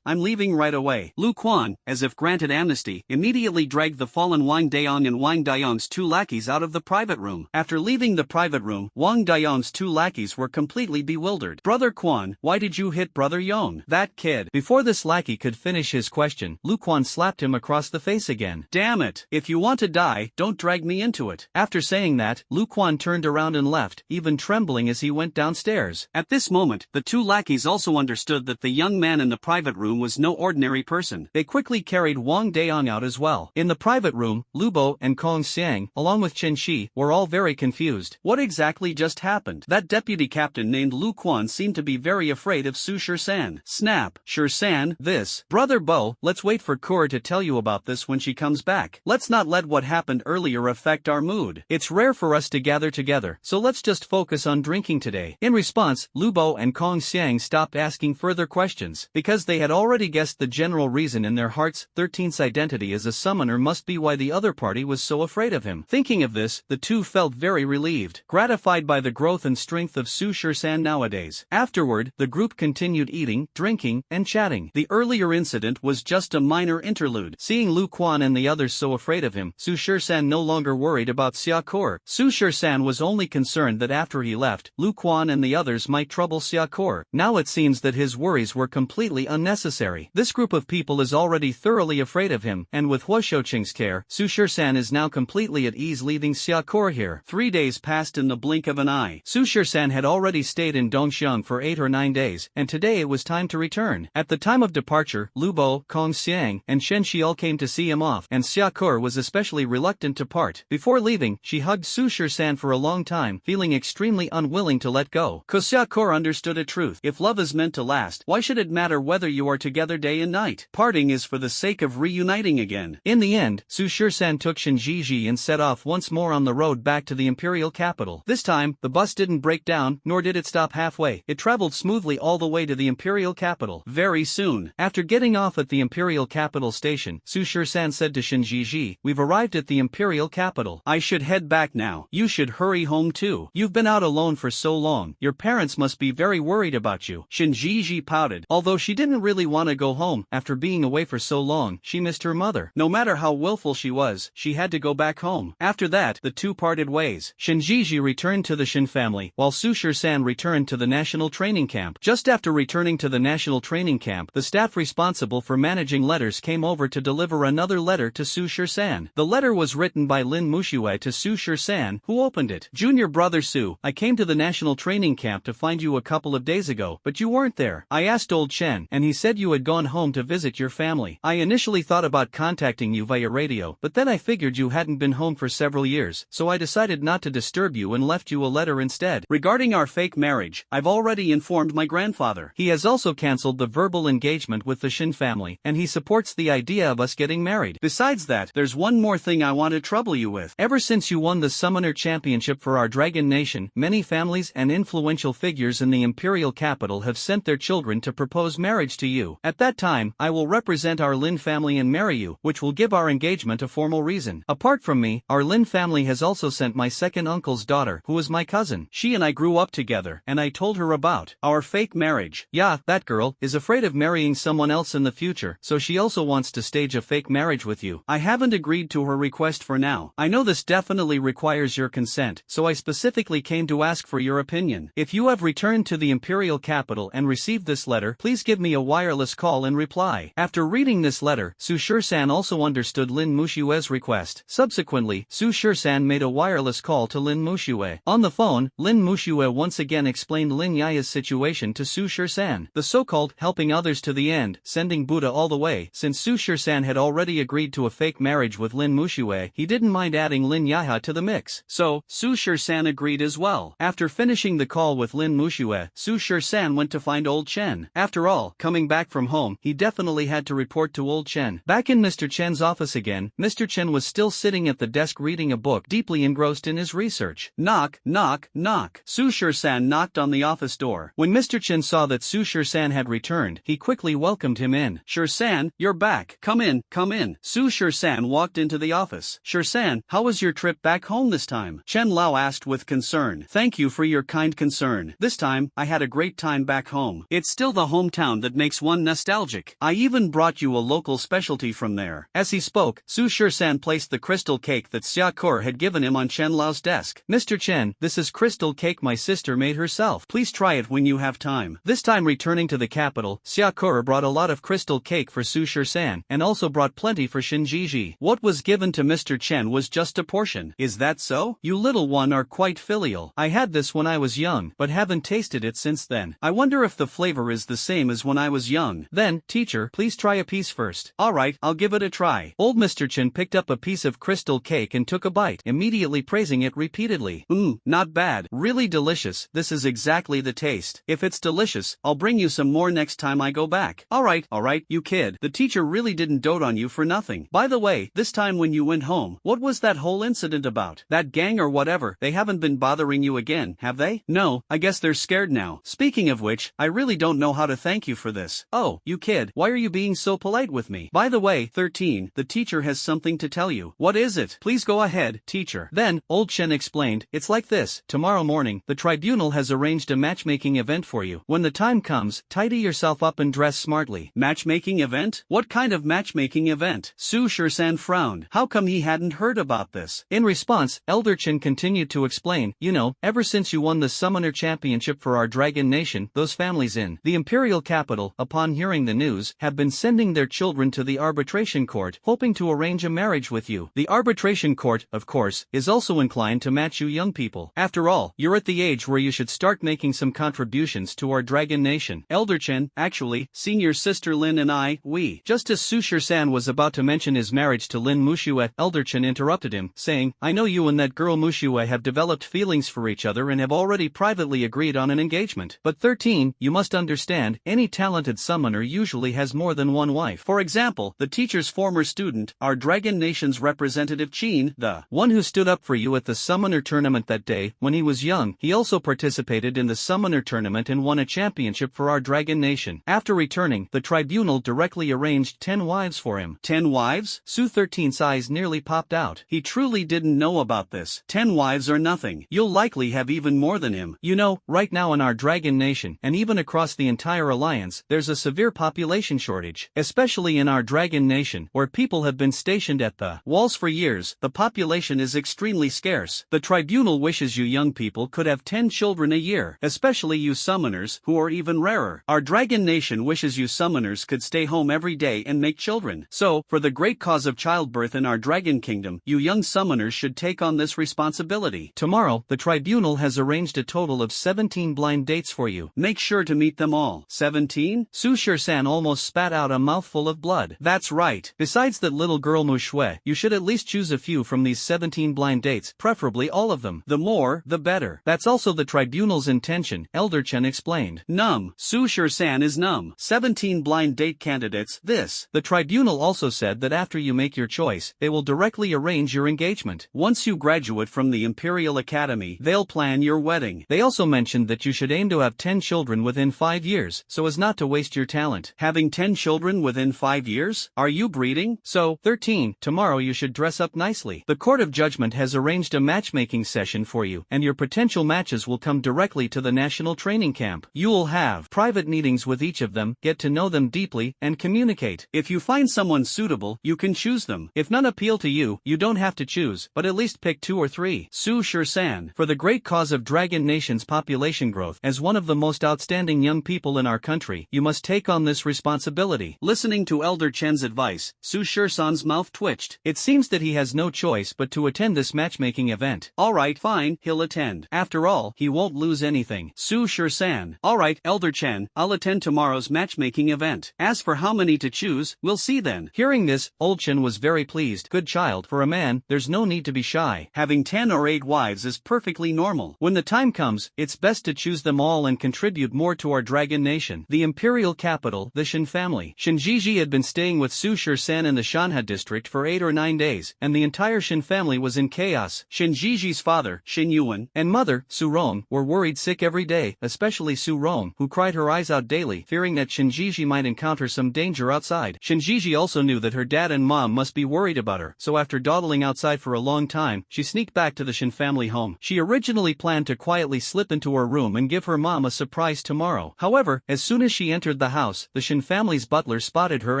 I'm leaving right away." Lu Quan, as if granted amnesty, immediately dragged the fallen Wang Daong and Wang Daong's two lackeys out of the private room. After leaving the private room, Wang Daong's two lackeys were completely bewildered. "Brother Quan, why did you hit Brother Yong? That kid?" Before this lackey could finish his question, Lu Quan slapped him across the face again. "Damn it, if you want to die, don't drag me into it." After saying that, Lu Quan turned around and left, even trembling as he went downstairs. At this moment, the two lackeys also understood that the young man in the private room was no ordinary person. They quickly carried Wang Daong out as well. In the private room, Lu Bo and Kong Xiang, along with Chen Shi, were all very confused. What exactly just happened? That deputy captain named Lu Quan seemed to be very afraid of Su Shisan. Snap, Shisan, this. Brother Bo, let's wait for Kur to tell you about this when she comes back. Let's not let what happened earlier affect our mood. It's rare for us to gather together, so let's just focus on drinking today. In response, Lu Bo and Kong Xiang stopped asking further questions, because they had already guessed the general reason in their hearts. 13th's identity as a summoner must be why the other party was so afraid of him. Thinking of this, the two felt very relieved, gratified by the growth and strength of Su Shisan nowadays. Afterward, the group continued eating, drinking, and chatting. The earlier incident was just a minor interlude. Seeing Lu Quan and the others so afraid of him, Su Shisan no longer worried about Xia Kur. Su Shisan was only concerned that after he left, Lu Quan and the others might trouble Xia Kur. Now it seems that his worries were completely unnecessary. This group of people is already thoroughly afraid of him, and with Hua Shouqing's care, Su Shisan is now completely at ease leaving Xia Kur here. 3 days passed in the blink of an eye. Su Shisan had already stayed in Dongxiang for 8 or 9 days, and today it was time to return. At the time of departure, Lu Bo, Kong Xiang, and Shen Shi all came to see him off, and Xia Kur was especially reluctant to part. Before leaving, she hugged Su Shisan for a long time, feeling extremely unwilling to let go. Xia Kur understood a truth. If love is meant to last, why should it matter whether you are together day and night? Parting is for the sake of reuniting again. In the end, Su Shisan took Shen Jiji and set off once more on the road back to the imperial capital. This time, the bus didn't break down, nor did it stop halfway. It traveled smoothly all the way to the imperial capital. Very soon, after getting off at the imperial capital station, Su Shisan said to Shen Jiji, "We've arrived at the imperial capital. I should head back now. You should hurry home too. You've been out alone for so long. Your parents must be very worried about you." Shen Jiji pouted. Although she didn't really want to go home, after being away for so long, she missed her mother. No matter how willful she was, she had to go back home. After that, the two parted ways. Shen Jiji returned to the Shen family, while Su Shisan returned to the national training camp. Just after returning to the national training camp, the staff responsible for managing letters came over to deliver another letter to Su Shisan. The letter was written by Lin Muxue to Su Shisan, who opened it. "Junior brother Su, I came to the national training camp to find you a couple of days ago, but you weren't there. I asked old Chen, and he said you had gone home to visit your family. I initially thought about contacting you via radio, but then I figured you hadn't been home for several years, so I decided not to disturb you and left you a letter instead. Regarding our fake marriage, I've already informed my grandfather. He has also cancelled the verbal engagement with the Shin family, and he supports the idea of us getting married. Besides that, there's one more thing I want to trouble you with. Ever since you won the Summoner Championship for our Dragon Nation, many families and influential figures in the imperial capital have sent their children to propose marriage to you. At that time, I will represent our Lin family and marry you, which will give our engagement a formal reason. Apart from me, our Lin family has also sent my second uncle's daughter, who is my cousin. She and I grew up together, and I told her about Our fake marriage. Yeah, that girl is afraid of marrying someone else in the future, so she also wants to stage a fake marriage with you. I haven't agreed to her request for now. I know this definitely requires your consent, so I specifically came to ask for your opinion. If you have returned to the imperial capital and received this letter, please give me a wireless call in reply. After reading this letter, Su Shur-san also understood Lin Mushue's request. Subsequently, Su Shur-san made a wireless call to Lin Mushue. On the phone, Lin Mushue once again explained Lin Yaya's situation to Su Shur-san. The so-called helping others to the end, sending Buddha all the way. Since Su Shur-san had already agreed to a fake marriage with Lin Mushue, he didn't mind adding Lin Yaya to the mix. So, Su Shur-san agreed as well. After finishing the call with Lin Mushue, Su Shur-san went to find old Chen. After all, coming back from home, he definitely had to report to old Chen. Back in Mr. Chen's office again, Mr. Chen was still sitting at the desk reading a book, deeply engrossed in his research. Knock, knock, knock. Su Shur-san knocked on the office door. When Mr. Chen saw that Su Shur-san had returned, he quickly welcomed him in. Shur-san, you're back. Come in, come in. Su Shur-san walked into the office. Shur-san, how was your trip back home this time? Chen Lao asked with concern. Thank you for your kind concern. This time, I had a great time back home. It's still the hometown that makes one nostalgic. I even brought you a local specialty from there. As he spoke, Su Shur-san placed the crystal cake that Xia Kur had given him on Chen Lao's desk. Mr. Chen, this is crystal cake my sister made herself. Please try it when you have time. This time returning to the capital, Xia Kur brought a lot of crystal cake for Su Shur-san, and also brought plenty for Shinjiji. What was given to Mr. Chen was just a portion. Is that so? You little one are quite filial. I had this when I was young, but haven't tasted it since then. I wonder if the flavor is the same as when I was young. Then, teacher, please try a piece first. Alright, I'll give it a try. Old Mr. Chen picked up a piece of crystal cake and took a bite, immediately praising it repeatedly. Not bad. Really delicious. This is exactly the taste. If it's delicious, I'll bring you some more next time I go back. Alright, you kid. The teacher really didn't dote on you for nothing. By the way, this time when you went home, what was that whole incident about? That gang or whatever, they haven't been bothering you again, have they? No, I guess they're scared now. Speaking of which, I really don't know how to thank you for this. Oh, you kid, why are you being so polite with me? By the way, 13, the teacher has something to tell you. What is it? Please go ahead, teacher. Then, old Chen explained, it's like this. Tomorrow morning, the tribunal has arranged a matchmaking event for you. When the time comes, tidy yourself up and dress smartly. Matchmaking event? What kind of matchmaking event? Su Shur-san frowned. How come he hadn't heard about this? In response, Elder Chen continued to explain, you know, ever since you won the Summoner Championship for our Dragon Nation, those families in the imperial capital, upon hearing the news, have been sending their children to the arbitration court, hoping to arrange a marriage with you. The arbitration court, of course, is also inclined to match you young people. After all, you're at the age where you should start making some contributions to our Dragon Nation. Elder Chen, actually, senior sister Lin and I, we. Just as Su Shur-san was about to mention his marriage to Lin Mushue, Elder Chen interrupted him, saying, I know you and that girl Mushue have developed feelings for each other and have already privately agreed on an engagement. But 13, you must understand, any talented summoner usually has more than one wife. For example, the teacher's former student, our Dragon Nation's representative Qin, the one who stood up for you at the summoner tournament that day, when he was young, he also participated in the summoner tournament and won a championship for our Dragon Nation. After returning, the tribunal directly arranged 10 wives for him. 10 wives? Su 13's eyes nearly popped out. He truly didn't know about this. 10 wives are nothing. You'll likely have even more than him. You know, right now in our Dragon Nation, and even across the entire alliance, there's a severe population shortage. Especially in our Dragon Nation, where people have been stationed at the walls for years, the population is extremely scarce. The tribunal wishes you young people could have 10 children a year, especially you summoners, who are even rarer. Our Dragon Nation wishes you summoners could stay home every day and make children. So, for the great cause of childbirth in our Dragon Kingdom, you young summoners should take on this responsibility. Tomorrow, the tribunal has arranged a total of 17 blind dates for you. Make sure to meet them all. 17? Su Shur-san almost spat out a mouthful of blood. That's right. Besides that little girl Mushue, you should at least choose a few from these 17 blind dates, preferably all of them. The more, the better. That's also the tribunal's intention, Elder Chen explained. Numb. Su Shur-san is numb. 17 blind date candidates, this. The tribunal also said that after you make your choice, they will directly arrange your engagement. Once you graduate from the Imperial Academy, they'll plan your wedding. They also mentioned that you should aim to have 10 children within 5 years, so as not to waste your talent. Having 10 children within 5 years? Are you breeding? So, 13, tomorrow you should dress up nicely. The Court of Judgment has arranged a matchmaking session for you, and your potential matches will come directly to the National training camp. You'll have private meetings with each of them, get to know them deeply, and communicate. If you find someone suitable, you can choose them. If none appeal to you, you don't have to choose, but at least pick 2 or 3. Su Shur-san, for the great cause of Dragon Nation's population growth, as one of the most outstanding young people in our country, you must take on this responsibility. Listening to Elder Chen's advice, Su Shur-san's mouth twitched. It seems that he has no choice but to attend this matchmaking event. Alright, fine, he'll attend. After all, he won't lose anything. Su Shur-san. Alright, Elder Chen, I'll attend tomorrow's matchmaking event. As for how many to choose, we'll see then. Hearing this, Old Chen was very pleased. Good child, for a man, there's no need to be shy. Having 10 or 8 wives is perfectly normal. When the time comes, it's best to choose them all and contribute more to our Dragon Nation. The imperial capital, the Shin family. Shinjiji had been staying with Su Shur-san in the Shanha district for 8 or 9 days, and the entire Shin family was in chaos. Shinjiji's father, Shin Yuan, and mother, Su Rong, were worried sick every day, especially Su Rong, who cried her eyes out daily, fearing that Shinjiji might encounter some danger outside. Shinjiji also knew that her dad and mom must be worried about her, so after dawdling outside for a long time, she sneaked back to the Shin family home. She originally planned to quietly slip into her room and give her mom a surprise tomorrow. However, as soon as she entered the house, the Shin family's butler spotted her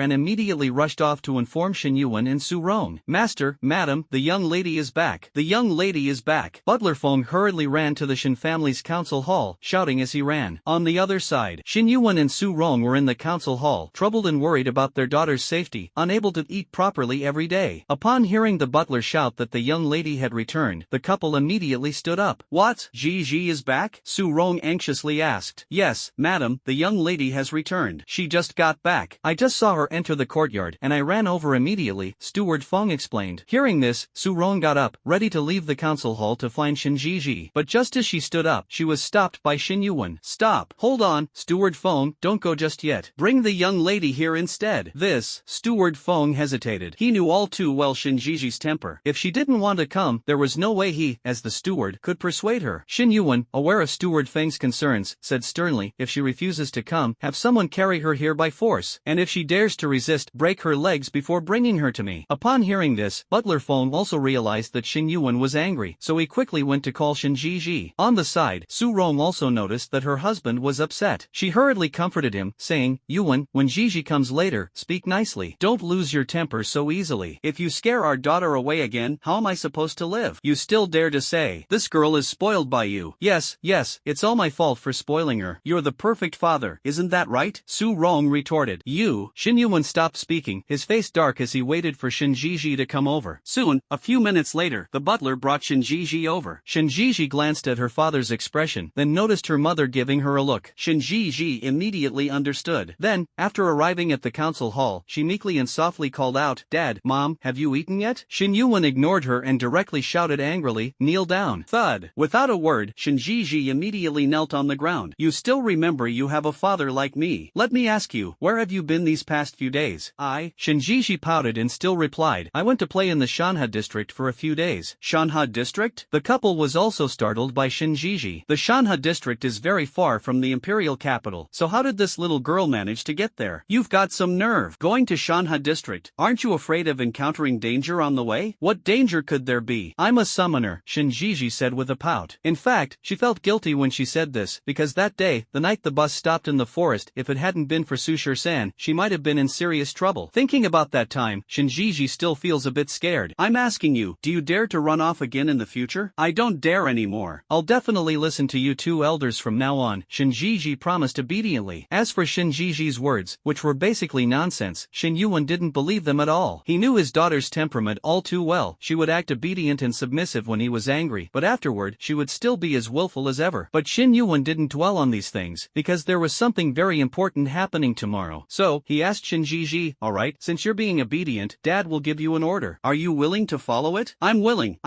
and immediately rushed off to inform Shin Yuan and Su Rong. Master, madam, the young lady is back. The young lady is back. Butler Feng hurriedly ran to the Shin family's council hall, shouting as he ran. On the other side, Shin Yuan and Su Rong were in the council hall, troubled and worried about their daughter's safety, unable to eat properly every day. Upon hearing the butler shout that the young lady had returned, the couple immediately stood up. What? Ji is back? Su Rong anxiously asked. Yes, madam, the young lady has returned. She just got back. I just saw her enter the courtyard, and I ran over immediately, Steward Feng explained. Hearing this, Su Rong got up, ready to leave the council hall to find Shinjiji. But just as she stood up, she was stopped by Shin Yuan. Stop. Hold on, Steward Feng, don't go just yet. Bring the young lady here instead. This, Steward Feng hesitated. He knew all too well Shinjiji's temper. If she didn't want to come, there was no way he, as the steward, could persuade her. Shin Yuan, aware of Steward Feng's concerns, said sternly, if she refuses to come, have someone carry her here by force, and if she dares to resist, break her legs before bringing her to me. Upon hearing this, Butler Feng also realized that Shin Yuan was angry, so he quickly went to call Shinjiji. On the side, Su Rong also noticed that her husband was upset. She hurriedly comforted him, saying, Yuan, when Jiji comes later, speak nicely. Don't lose your temper so easily. If you scare our daughter away again, how am I supposed to live? You still dare to say, this girl is spoiled by you. Yes, it's all my fault for spoiling her. You're the perfect father, isn't that right? Su Rong retorted. You? Shin Yuan stopped speaking, his face dark as he waited for Shinjiji to come over. Soon, a few minutes later, the butler brought Shinjiji over. Shinjiji glanced at her father's expression, then noticed her mother giving her a look. Shinjiji immediately understood. Then, after arriving at the council hall, she meekly and softly called out, Dad, Mom, have you eaten yet? Shin Yuan ignored her and directly shouted angrily, kneel down. Thud. Without a word, Shinjiji immediately knelt on the ground. You still remember you have a father like me. Let me ask you, where have you been these past few days? Shinjiji pouted and still replied, I went to play in the Shanha district for a few days. Shanha district? The couple was also startled by Shinjiji. The Shanha district is very far from the imperial capital, so how did this little girl manage to get there? You've got some nerve. Going to Shanha district. Aren't you afraid of encountering danger on the way? What danger could there be? I'm a summoner, Shinjiji said with a pout. In fact, she felt guilty when she said this, because that day, the night the bus stopped in the forest, if it hadn't been for Su Shur-san, she might have been in serious trouble. Thinking about that time, Shinjiji still feels a bit scared. I'm asking you, do you dare to run off again in the future? I don't dare anymore. I'll definitely listen to you two elders from now on, Shinjiji promised obediently. As for Shinjiji's words, which were basically nonsense, Shin Yuan didn't believe them at all. He knew his daughter's temperament all too well. She would act obedient and submissive when he was angry, but afterward, she would still be as willful as ever. But Shin Yuan didn't dwell on these things, because there was something very important happening tomorrow. So, he asked Shinjiji, alright, since you're being obedient, Dad will give you an order. Are you willing to follow it? I'm willing.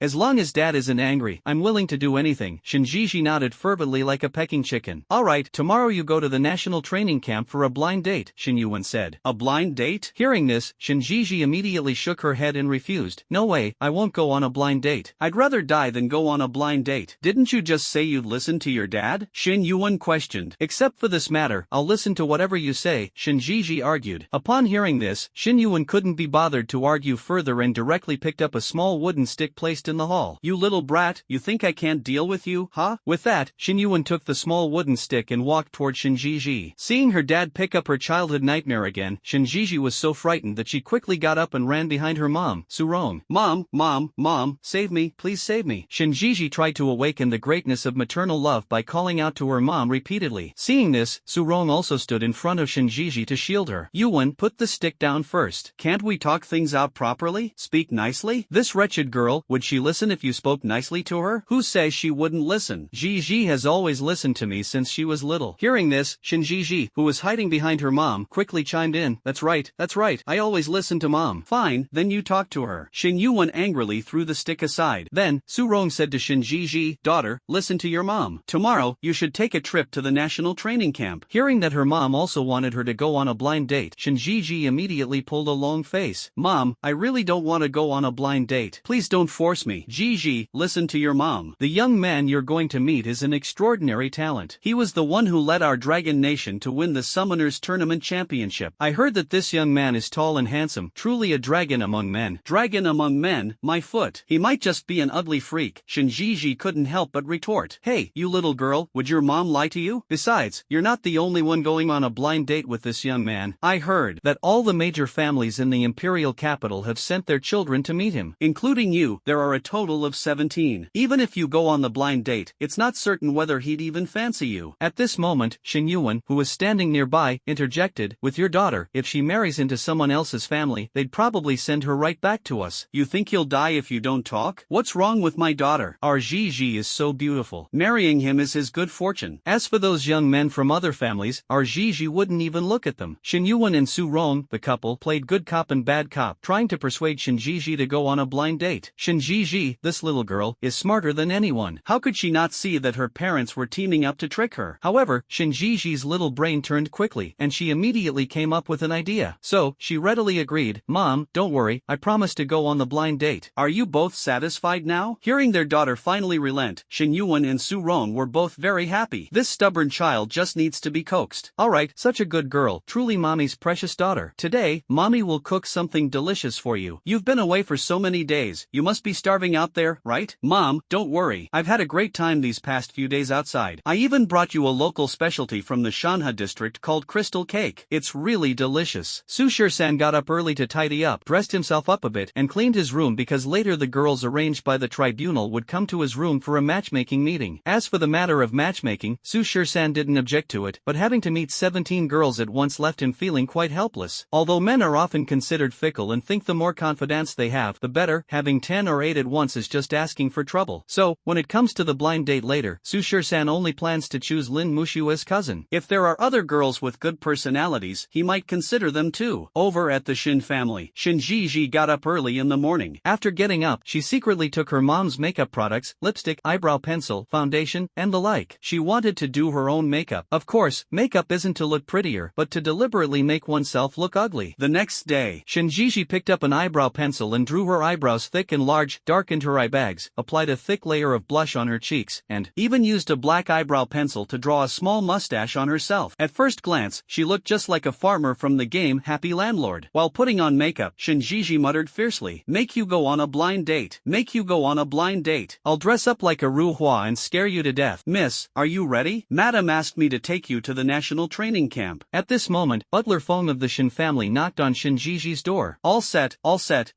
As long as Dad isn't angry, I'm willing to do anything. Shinjiji nodded fervently like a pecking chicken. Alright, tomorrow you go to the national training camp for a blind date, Shin Yuan said. A blind date? Hearing this, Shinjiji immediately shook her head and refused. No way, I won't go on a blind date. I'd rather die than go on a blind date. Didn't you just say you'd listen to your dad? Shin Yuan questioned. Except for this matter, I'll listen to whatever you say, Shinjiji argued. Upon hearing this, Shin Yuan couldn't be bothered to argue further and directly picked up a small wooden stick placed in the hall. You little brat, you think I can't deal with you, huh? With that, Shin Yuan took the small wooden stick and walked toward Shinjiji. Seeing her dad pick up her childhood nightmare again, Shinjiji was so frightened that she quickly got up and ran behind her mom, Surong. Mom, save me, please save me. Shinjiji tried to awaken the greatness of maternal love by calling out to her mom repeatedly. Seeing this, Surong also stood in front of Shinjiji to shield her. Yuan, put the stick down first. Can't we talk things out properly? Speak nicely? This wretched girl, would she listen if you spoke nicely to her? Who says she wouldn't listen? Jiji has always listened to me since she was little. Hearing this, Shinjiji, who was hiding behind her mom, quickly chimed in. That's right, I always listen to mom. Fine, then you talk to her. Shin Yuan angrily threw the stick aside. Then, Surong said to Shinjiji, daughter, listen to your mom. Tomorrow, you should take a trip to the national training camp. Hearing that her mom also wanted her to go on a blind date, Shinjiji immediately pulled a long face. Mom, I really don't want to go on a blind date. Please don't force me. Jiji, listen to your mom. The young man you're going to meet is an extraordinary talent. He was the one who led our Dragon Nation to win the Summoners Tournament Championship. I heard that this young man is tall and handsome, truly a dragon among men. Dragon among men, my foot. He might just be an ugly freak. Shinjiji couldn't help but retort. Hey, you little girl, would your mom lie to you? Besides, you're not the only one going on a blind date with this young man. I heard that all the major families in the imperial capital have sent their children to meet him. Including you, there are a total of 17. Even if you go on the blind date, it's not certain whether he'd even fancy you. At this moment, Shin Yuan, who was standing nearby, interjected, with your daughter, if she marries into someone else's family, they'd probably send her right back to us. You think you'll die if you don't talk? What's wrong with my daughter? Our Jiji is so beautiful. Marrying him is his good fortune. As for those young men from other families, our Jiji wouldn't even look at them. Shin Yuan and Su Rong, the couple, played good cop and bad cop, trying to persuade Shinjiji to go on a blind date. Shinjiji, this little girl, is smarter than anyone. How could she not see that her parents were teaming up to trick her? However, Shinjiji's little brain turned quickly, and she immediately came up with an idea. So, she readily agreed. Mom, don't worry, I promise to go on the blind date. Are you both satisfied now? Hearing their daughter finally relent, Shin Yuan and Su Rong were both very happy. This stubborn child just needs to be coaxed. Alright, such a good girl, truly mommy's precious daughter. Today, mommy will cook something delicious for you. You've been away for so many days, you must be starving out there, right? Mom, don't worry, I've had a great time these past few days outside. I even brought you a local specialty from the Shanha district called crystal cake. It's really delicious. Sushir-san got up early to tidy up, dressed himself up a bit, and cleaned his room because later the girls arranged by the tribunal would come to his room for a matchmaking meeting. As for the matter of matchmaking, Sushir-san didn't object to it, but having to meet 17 girls at once left him feeling quite helpless. Although men are often considered fickle and think the more confidence they have, the better, having 10 or 8 at once is just asking for trouble. So, when it comes to the blind date later, Sushir-san only plans to choose Lin Mushu as cousin. If there are other girls with good personalities, he might consider them too. Over at the Shin family, Shinjiji got up early in the morning. After getting up, she secretly took her mom's makeup products, lipstick, eyebrow pencil, foundation, and the like. She wanted to do her own makeup. Of course, makeup isn't to look prettier, but to deliberately make oneself look ugly. The next day, Shinjiji picked up an eyebrow pencil and drew her eyebrows thick and large, darkened her eye bags, applied a thick layer of blush on her cheeks, and even used a black eyebrow pencil to draw a small mustache on herself. At first glance, she looked just like a farmer from the game Happy Landlord. While putting on makeup, Shinjiji muttered fiercely, "Make you go on a blind date. Make you go on a blind date. I'll dress up like a Ruhua and scare you to death. Miss, are you ready? Madam asked me to take you to the national training camp." At this moment, Butler Fong of the Shin family knocked on Shinjiji's door. All set,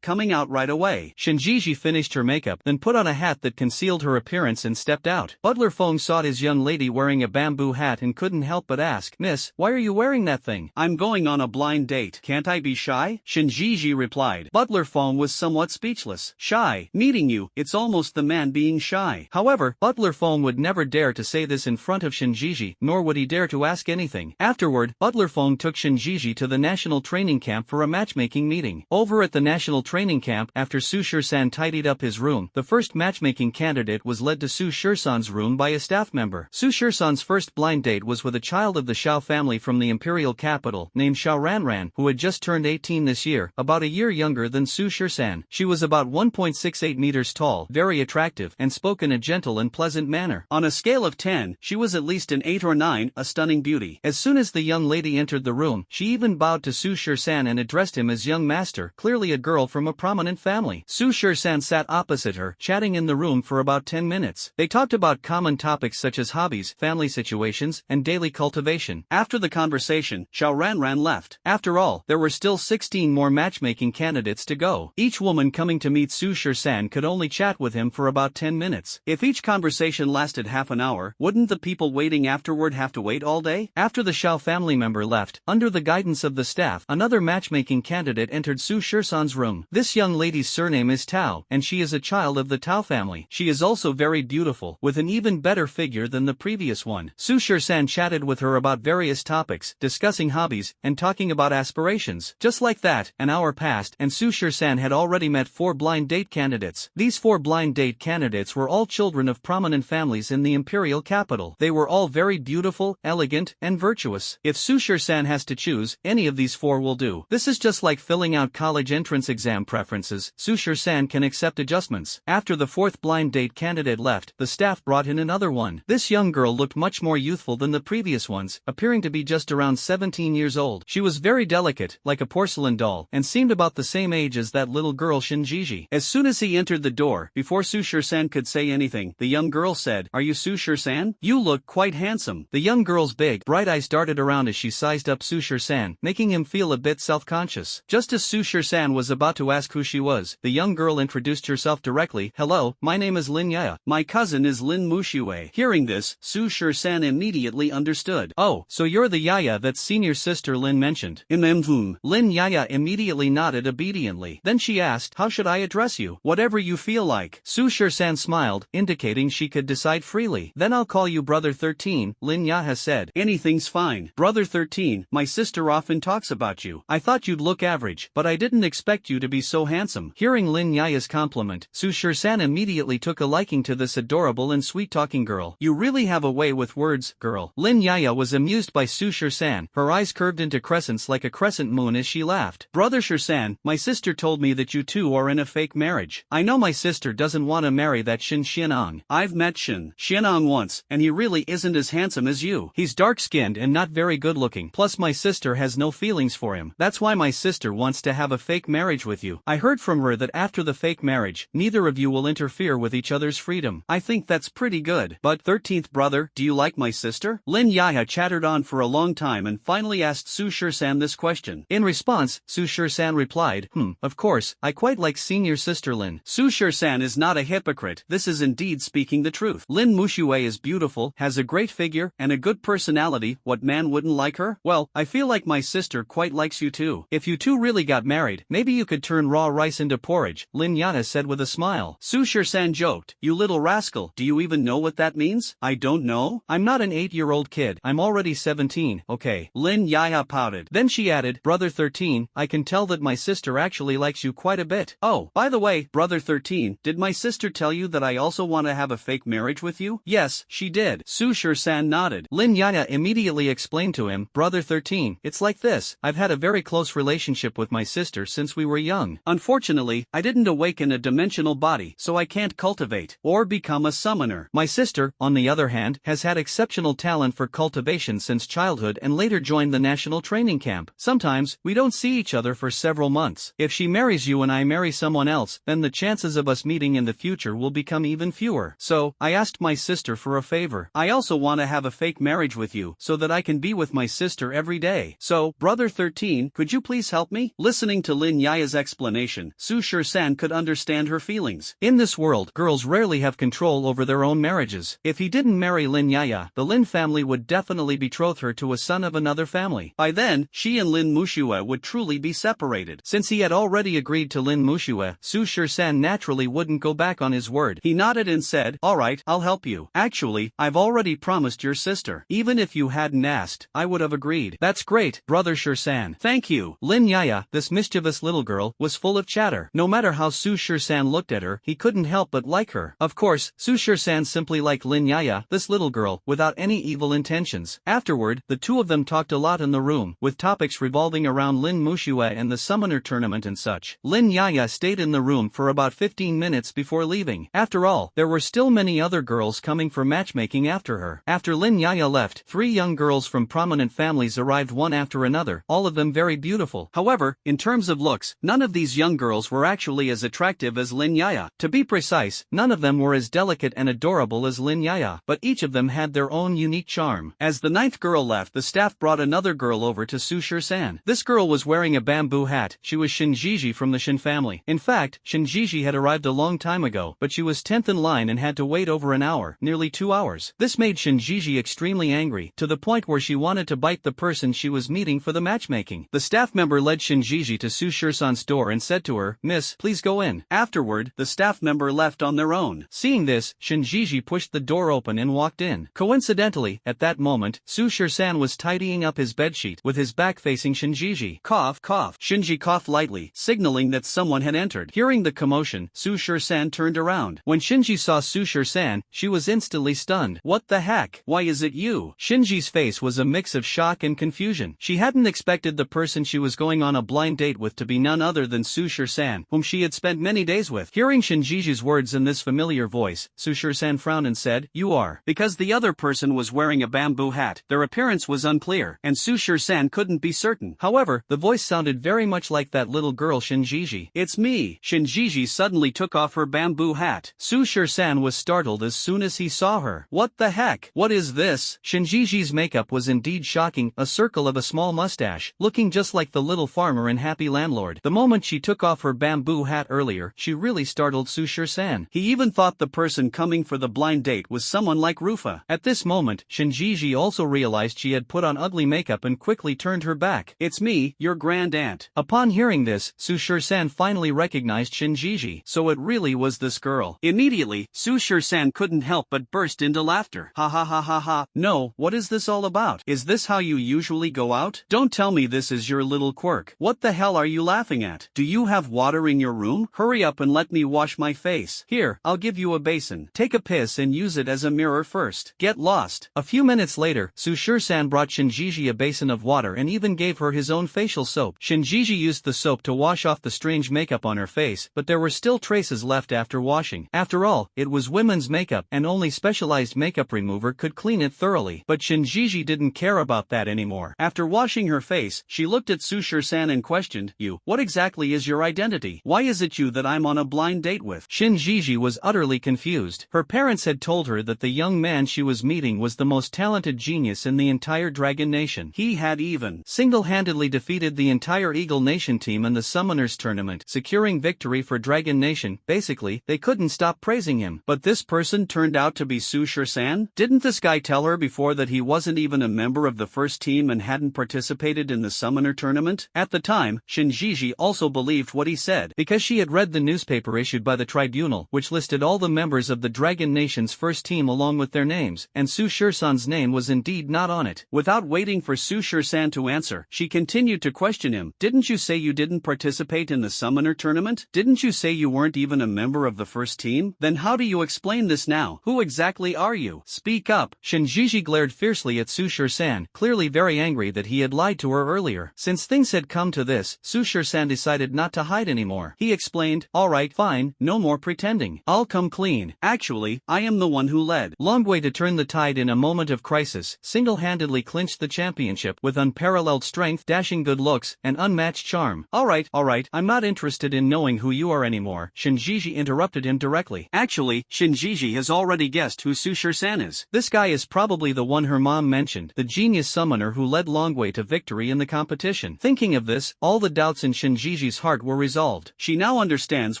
coming out right away. Shinjiji finished her makeup, then put on a hat that concealed her appearance and stepped out. Butler Fong saw his young lady wearing a bamboo hat and couldn't help but ask, "Miss, why are you wearing that thing?" "I'm going on a blind date. Can't I be shy?" Shinjiji replied. Butler Fong was somewhat speechless. Shy? Meeting you, it's almost the man being shy. However, Butler Fong would never dare to say this in front of Shinjiji, nor would he dare to ask anything. Afterward, Butler Fong took Shinjiji to the national training camp for a matchmaking meeting. Over at the national training camp, after Su Shir-san tidied up his room, the first matchmaking candidate was led to Su Shir-san's room by a staff member. Su Shir-san's first blind date was with a child of the Shao family from the imperial capital, named Shao Ranran, who had just turned 18 this year, about a year younger than Su Shir-san. She was about 1.68 meters tall, very attractive, and spoke in a gentle and pleasant manner. On a scale of 10, she was at least an 8 or 9, a stunning beauty. As soon as the young lady entered the room, she even bowed to Su Shir-san and addressed him as young master, clearly a girl from a prominent family. Su Shir-san sat opposite her, chatting in the room for about 10 minutes. They talked about common on topics such as hobbies, family situations, and daily cultivation. After the conversation, Xiao Ranran left. After all, there were still 16 more matchmaking candidates to go. Each woman coming to meet Su Shisan could only chat with him for about 10 minutes. If each conversation lasted half an hour, wouldn't the people waiting afterward have to wait all day? After the Xiao family member left, under the guidance of the staff, another matchmaking candidate entered Su Shisan's room. This young lady's surname is Tao, and she is a child of the Tao family. She is also very beautiful, with an even better figure than the previous one. Su Shisan chatted with her about various topics, discussing hobbies, and talking about aspirations. Just like that, an hour passed, and Su Shisan had already met 4 blind date candidates. These 4 blind date candidates were all children of prominent families in the imperial capital. They were all very beautiful, elegant, and virtuous. If Su Shisan has to choose, any of these 4 will do. This is just like filling out college entrance exam preferences. Su Shisan can accept adjustments. After the 4th blind date candidate left, the staff brought in another one. This young girl looked much more youthful than the previous ones, appearing to be just around 17 years old. She was very delicate, like a porcelain doll, and seemed about the same age as that little girl Shinjiji. As soon as he entered the door, before Su Shisan could say anything, the young girl said, "Are you Su Shisan? You look quite handsome." The young girl's big, bright eyes darted around as she sized up Su Shisan, making him feel a bit self-conscious. Just as Su Shisan was about to ask who she was, the young girl introduced herself directly. "Hello, my name is Lin Yaya. My cousin is Lin Mushue." Hearing this, Su Shisan immediately understood. "Oh, so you're the Yaya that senior sister Lin mentioned." Lin Yaya immediately nodded obediently. Then she asked, "How should I address you?" "Whatever you feel like." Su Shisan smiled, indicating she could decide freely. "Then I'll call you Brother 13, Lin Yaya said. "Anything's fine. Brother 13, my sister often talks about you. I thought you'd look average, but I didn't expect you to be so handsome." Hearing Lin Yaya's compliment, Su Shisan immediately took a liking to this adorable and sweet-talking girl. "You really have a way with words, girl." Lin Yaya was amused by Su Shisan. Her eyes curved into crescents like a crescent moon as she laughed. "Brother Shisan, my sister told me that you two are in a fake marriage. I know my sister doesn't want to marry that Shin Xianong. I've met Shin Xianong once, and he really isn't as handsome as you. He's dark-skinned and not very good-looking. Plus my sister has no feelings for him. That's why my sister wants to have a fake marriage with you. I heard from her that after the fake marriage, neither of you will interfere with each other's freedom. I think that's pretty good. But 13th brother, do you like my sister?" Lin Yaya chattered on for a long time and finally asked Su Shisan this question. In response, Su Shisan replied, "Of course, I quite like senior sister Lin." Su Shisan is not a hypocrite. This is indeed speaking the truth. Lin Mushue is beautiful, has a great figure, and a good personality. What man wouldn't like her? Well, I feel like my sister quite likes you too. If you two really got married, maybe you could turn raw rice into porridge, Lin Yaya said with a smile. Su Shisan joked, "You little rascal, do you even know what that means?" "I don't know. I'm not an 8-year-old kid. I'm already 17, okay." Lin Yaya pouted. Then she added, "Brother 13, I can tell that my sister actually likes you quite a bit. Oh, by the way, Brother 13, did my sister tell you that I also want to have a fake marriage with you?" "Yes, she did." Su Shisan nodded. Lin Yaya immediately explained to him, "Brother 13, it's like this. I've had a very close relationship with my sister since we were young. Unfortunately, I didn't awaken a dimensional body, so I can't cultivate or become a summoner. My sister, on the other hand, has had exceptional talent for cultivation since childhood and later joined the national training camp. Sometimes, we don't see each other for several months. If she marries you and I marry someone else, then the chances of us meeting in the future will become even fewer. So, I asked my sister for a favor. I also want to have a fake marriage with you, so that I can be with my sister every day. So, Brother 13, could you please help me?" Listening to Lin Yaya's explanation, Su Shisan could understand her feelings. In this world, girls rarely have control over their own marriages. If he didn't marry Lin Yaya, the Lin family would definitely betroth her to a son of another family. By then, she and Lin Mushue would truly be separated. Since he had already agreed to Lin Mushue, Su Shisan naturally wouldn't go back on his word. He nodded and said, "Alright, I'll help you. Actually, I've already promised your sister. Even if you hadn't asked, I would have agreed." "That's great, Brother Shisan. Thank you." Lin Yaya, this mischievous little girl, was full of chatter. No matter how Su Shisan looked at her, he couldn't help but like her. Of course, Su Shisan simply liked Lin Yaya, this little girl, without any evil intentions. Afterward, the two of them talked a lot in the room, with topics revolving around Lin Mushue and the summoner tournament and such. Lin Yaya stayed in the room for about 15 minutes before leaving. After all, there were still many other girls coming for matchmaking after her. After Lin Yaya left, 3 young girls from prominent families arrived one after another, all of them very beautiful. However, in terms of looks, none of these young girls were actually as attractive as Lin Yaya. To be precise, none of them were as delicate and adorable beautiful as Lin Yaya, but each of them had their own unique charm. As the ninth girl left, the staff brought another girl over to Su Shur-san. This girl was wearing a bamboo hat. She was Shinjiji from the Shin family. In fact, Shinjiji had arrived a long time ago, but she was 10th in line and had to wait over an hour, nearly 2 hours. This made Shinjiji extremely angry, to the point where she wanted to bite the person she was meeting for the matchmaking. The staff member led Shinjiji to Su Shur-san's door and said to her, "Miss, please go in." Afterward, the staff member left on their own. Seeing this, Shinjiji pushed the door open and walked in. Coincidentally, at that moment, Su Shur-san was tidying up his bedsheet with his back facing Shinjiji. Cough, cough. Shinji coughed lightly, signaling that someone had entered. Hearing the commotion, Su Shur-san turned around. When Shinji saw Su Shur-san, she was instantly stunned. "What the heck? Why is it you?" Shinji's face was a mix of shock and confusion. She hadn't expected the person she was going on a blind date with to be none other than Su Shur-san, whom she had spent many days with. Hearing Shinjiji's words in this familiar voice, Su Shur-san frowned and said, "You are." Because the other person was wearing a bamboo hat, their appearance was unclear, and Su Shur-san couldn't be certain. However, the voice sounded very much like that little girl Shinjiji. "It's me." Shinjiji suddenly took off her bamboo hat. Su Shur-san was startled as soon as he saw her. "What the heck? What is this?" Shinjiji's makeup was indeed shocking, a circle of a small mustache, looking just like the little farmer in Happy Landlord. The moment she took off her bamboo hat earlier, she really startled Su Shur-san. He even thought the person coming for the blind date was someone like Rufa. At this moment, Shinjiji also realized she had put on ugly makeup and quickly turned her back. "It's me, your grand aunt." Upon hearing this, Su Shur-san finally recognized Shinjiji. So it really was this girl. Immediately, Su Shur-san couldn't help but burst into laughter. "Ha ha ha ha ha. No, what is this all about? Is this how you usually go out? Don't tell me this is your little quirk. What the hell are you laughing at? Do you have water in your room? Hurry up and let me wash my face. Here, I'll give you a basin. Take a piss and use it as a mirror first. Get lost." A few minutes later, Su Shur-san brought Shinjiji a basin of water and even gave her his own facial soap. Shinjiji used the soap to wash off the strange makeup on her face, but there were still traces left after washing. After all, it was women's makeup, and only specialized makeup remover could clean it thoroughly. But Shinjiji didn't care about that anymore. After washing her face, she looked at Su Shur-san and questioned, "You, what exactly is your identity? Why is it you that I'm on a blind date with?" Shinjiji was utterly confused. Her parents had told her that the young man she was meeting was the most talented genius in the entire Dragon Nation. He had even single-handedly defeated the entire Eagle Nation team in the Summoners Tournament, securing victory for Dragon Nation. Basically, they couldn't stop praising him. But this person turned out to be Su Shur-san? Didn't this guy tell her before that he wasn't even a member of the first team and hadn't participated in the Summoner Tournament? At the time, Shinjiji also believed what he said, because she had read the newspaper issued by the tribunal, which listed all the members of the Dragon Nation's first team along with their names, and Su Shur-san's name was indeed not on it. Without waiting for Su Shur-san to answer, she continued to question him. "Didn't you say you didn't participate in the Summoner Tournament? Didn't you say you weren't even a member of the first team? Then how do you explain this now? Who exactly are you? Speak up." Shinjiji glared fiercely at Su Shur-san, clearly very angry that he had lied to her earlier. Since things had come to this, Su Shur-san decided not to hide anymore. He explained, "Alright, fine, no more pretending. I'll come clean. Actually, I am the one who led Longwei to turn the tide in a moment of crisis, single-handedly clinched the championship with unparalleled strength, dashing good looks, and unmatched charm." Alright, I'm not interested in knowing who you are anymore," Shinjiji interrupted him directly. Actually, Shinjiji has already guessed who Su Shur-san is. This guy is probably the one her mom mentioned, the genius summoner who led Longwei to victory in the competition. Thinking of this, all the doubts in Shinjiji's heart were resolved. She now understands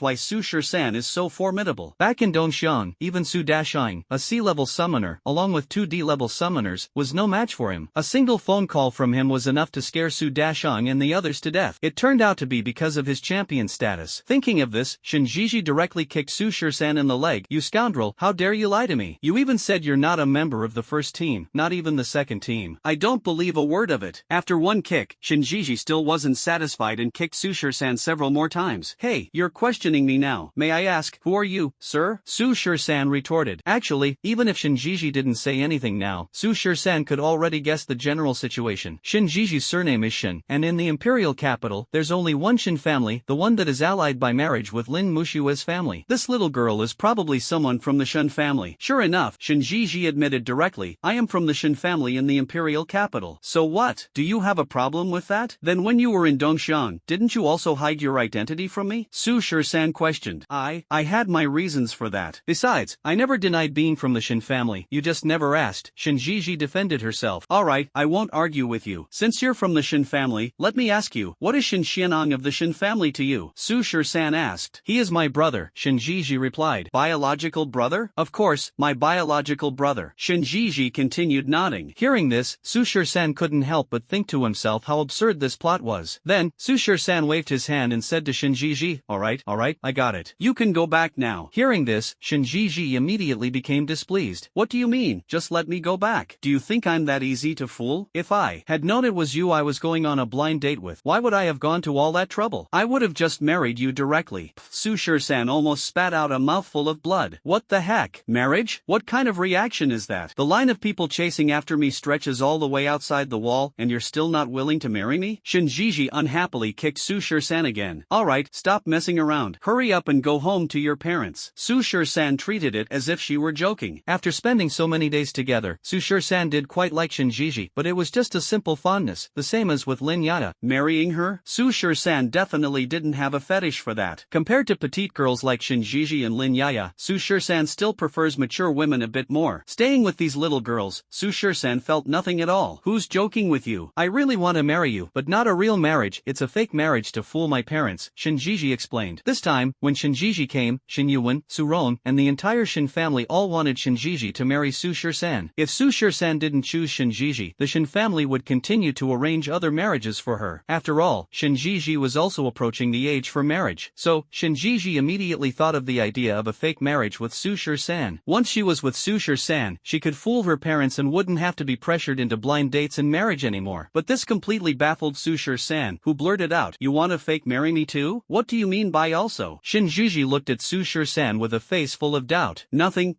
why Su Shur-san is so formidable. Back in Dongxiang, even Su Dashang, a C-level summoner, along with 2 D-level summoners, was no match for him. A single phone call from him was enough to scare Su Dashang and the others to death. It turned out to be because of his champion status. Thinking of this, Shinjiji directly kicked Su Shur-san in the leg. "You scoundrel, how dare you lie to me? You even said you're not a member of the first team, not even the second team. I don't believe a word of it." After one kick, Shinjiji still wasn't satisfied and kicked Su Shur-san several more times. "Hey, you're questioning me now. May I ask, who are you, sir?" Su Shur-san retorted. Actually, even if Shinjiji didn't say anything now, Su Shur-san could already guess the general situation. Shinjiji's surname is Shin, and in the imperial capital, there's only one Shin family, the one that is allied by marriage with Lin Mushua's family. This little girl is probably someone from the Shin family. Sure enough, Shinjiji admitted directly, "I am from the Shin family in the imperial capital." "So what? Do you have a problem with that? Then when you were in Dongxiang, didn't you also hide your identity from me?" Su Shur-san questioned. I had my reasons for that. Besides, I never never denied being from the Shin family, you just never asked. Shinjiji defended herself. Alright, I won't argue with you. Since you're from the Shin family, let me ask you, what is Shin Xianong of the Shin family to you? Su Shur-san asked. He is my brother, Shinjiji replied. Biological brother? Of course, my biological brother. Shinjiji continued nodding. Hearing this, Su Shur-san couldn't help but think to himself how absurd this plot was. Then, Su Shur-san waved his hand and said to Shinjiji, alright, I got it. You can go back now. Hearing this, Shinjiji immediately became displeased. What do you mean, just let me go back? Do you think I'm that easy to fool? If I had known it was you I was going on a blind date with, why would I have gone to all that trouble? I would have just married you directly. Su Shur-san almost spat out a mouthful of blood. What the heck? Marriage? What kind of reaction is that? The line of people chasing after me stretches all the way outside the wall, and you're still not willing to marry me? Shinjiji unhappily kicked Su Shur-san again. Alright, stop messing around. Hurry up and go home to your parents. Su Shur-san treated it as if she were joking. After spending so many days together, Su Shur-san did quite like Shinjiji, but it was just a simple fondness, the same as with Lin Yaya. Marrying her? Su Shur-san definitely didn't have a fetish for that. Compared to petite girls like Shinjiji and Lin Yaya, Su Shur-san still prefers mature women a bit more. Staying with these little girls, Su Shur-san felt nothing at all. Who's joking with you? I really want to marry you, but not a real marriage, it's a fake marriage to fool my parents, Shinjiji explained. This time, when Shinjiji came, Shin Yuan, Su-ron, and the entire Shin family all wanted Shinjiji to marry Su Shur-san. If Su Shur-san didn't choose Shinjiji, the Shin family would continue to arrange other marriages for her. After all, Shinjiji was also approaching the age for marriage. So, Shinjiji immediately thought of the idea of a fake marriage with Su Shur-san. Once she was with Su Shur-san, she could fool her parents and wouldn't have to be pressured into blind dates and marriage anymore. But this completely baffled Su Shur-san, who blurted out, "You want to fake marry me too? What do you mean by also?" Shinjiji looked at Su Shur-san with a face full of doubt. Nothing.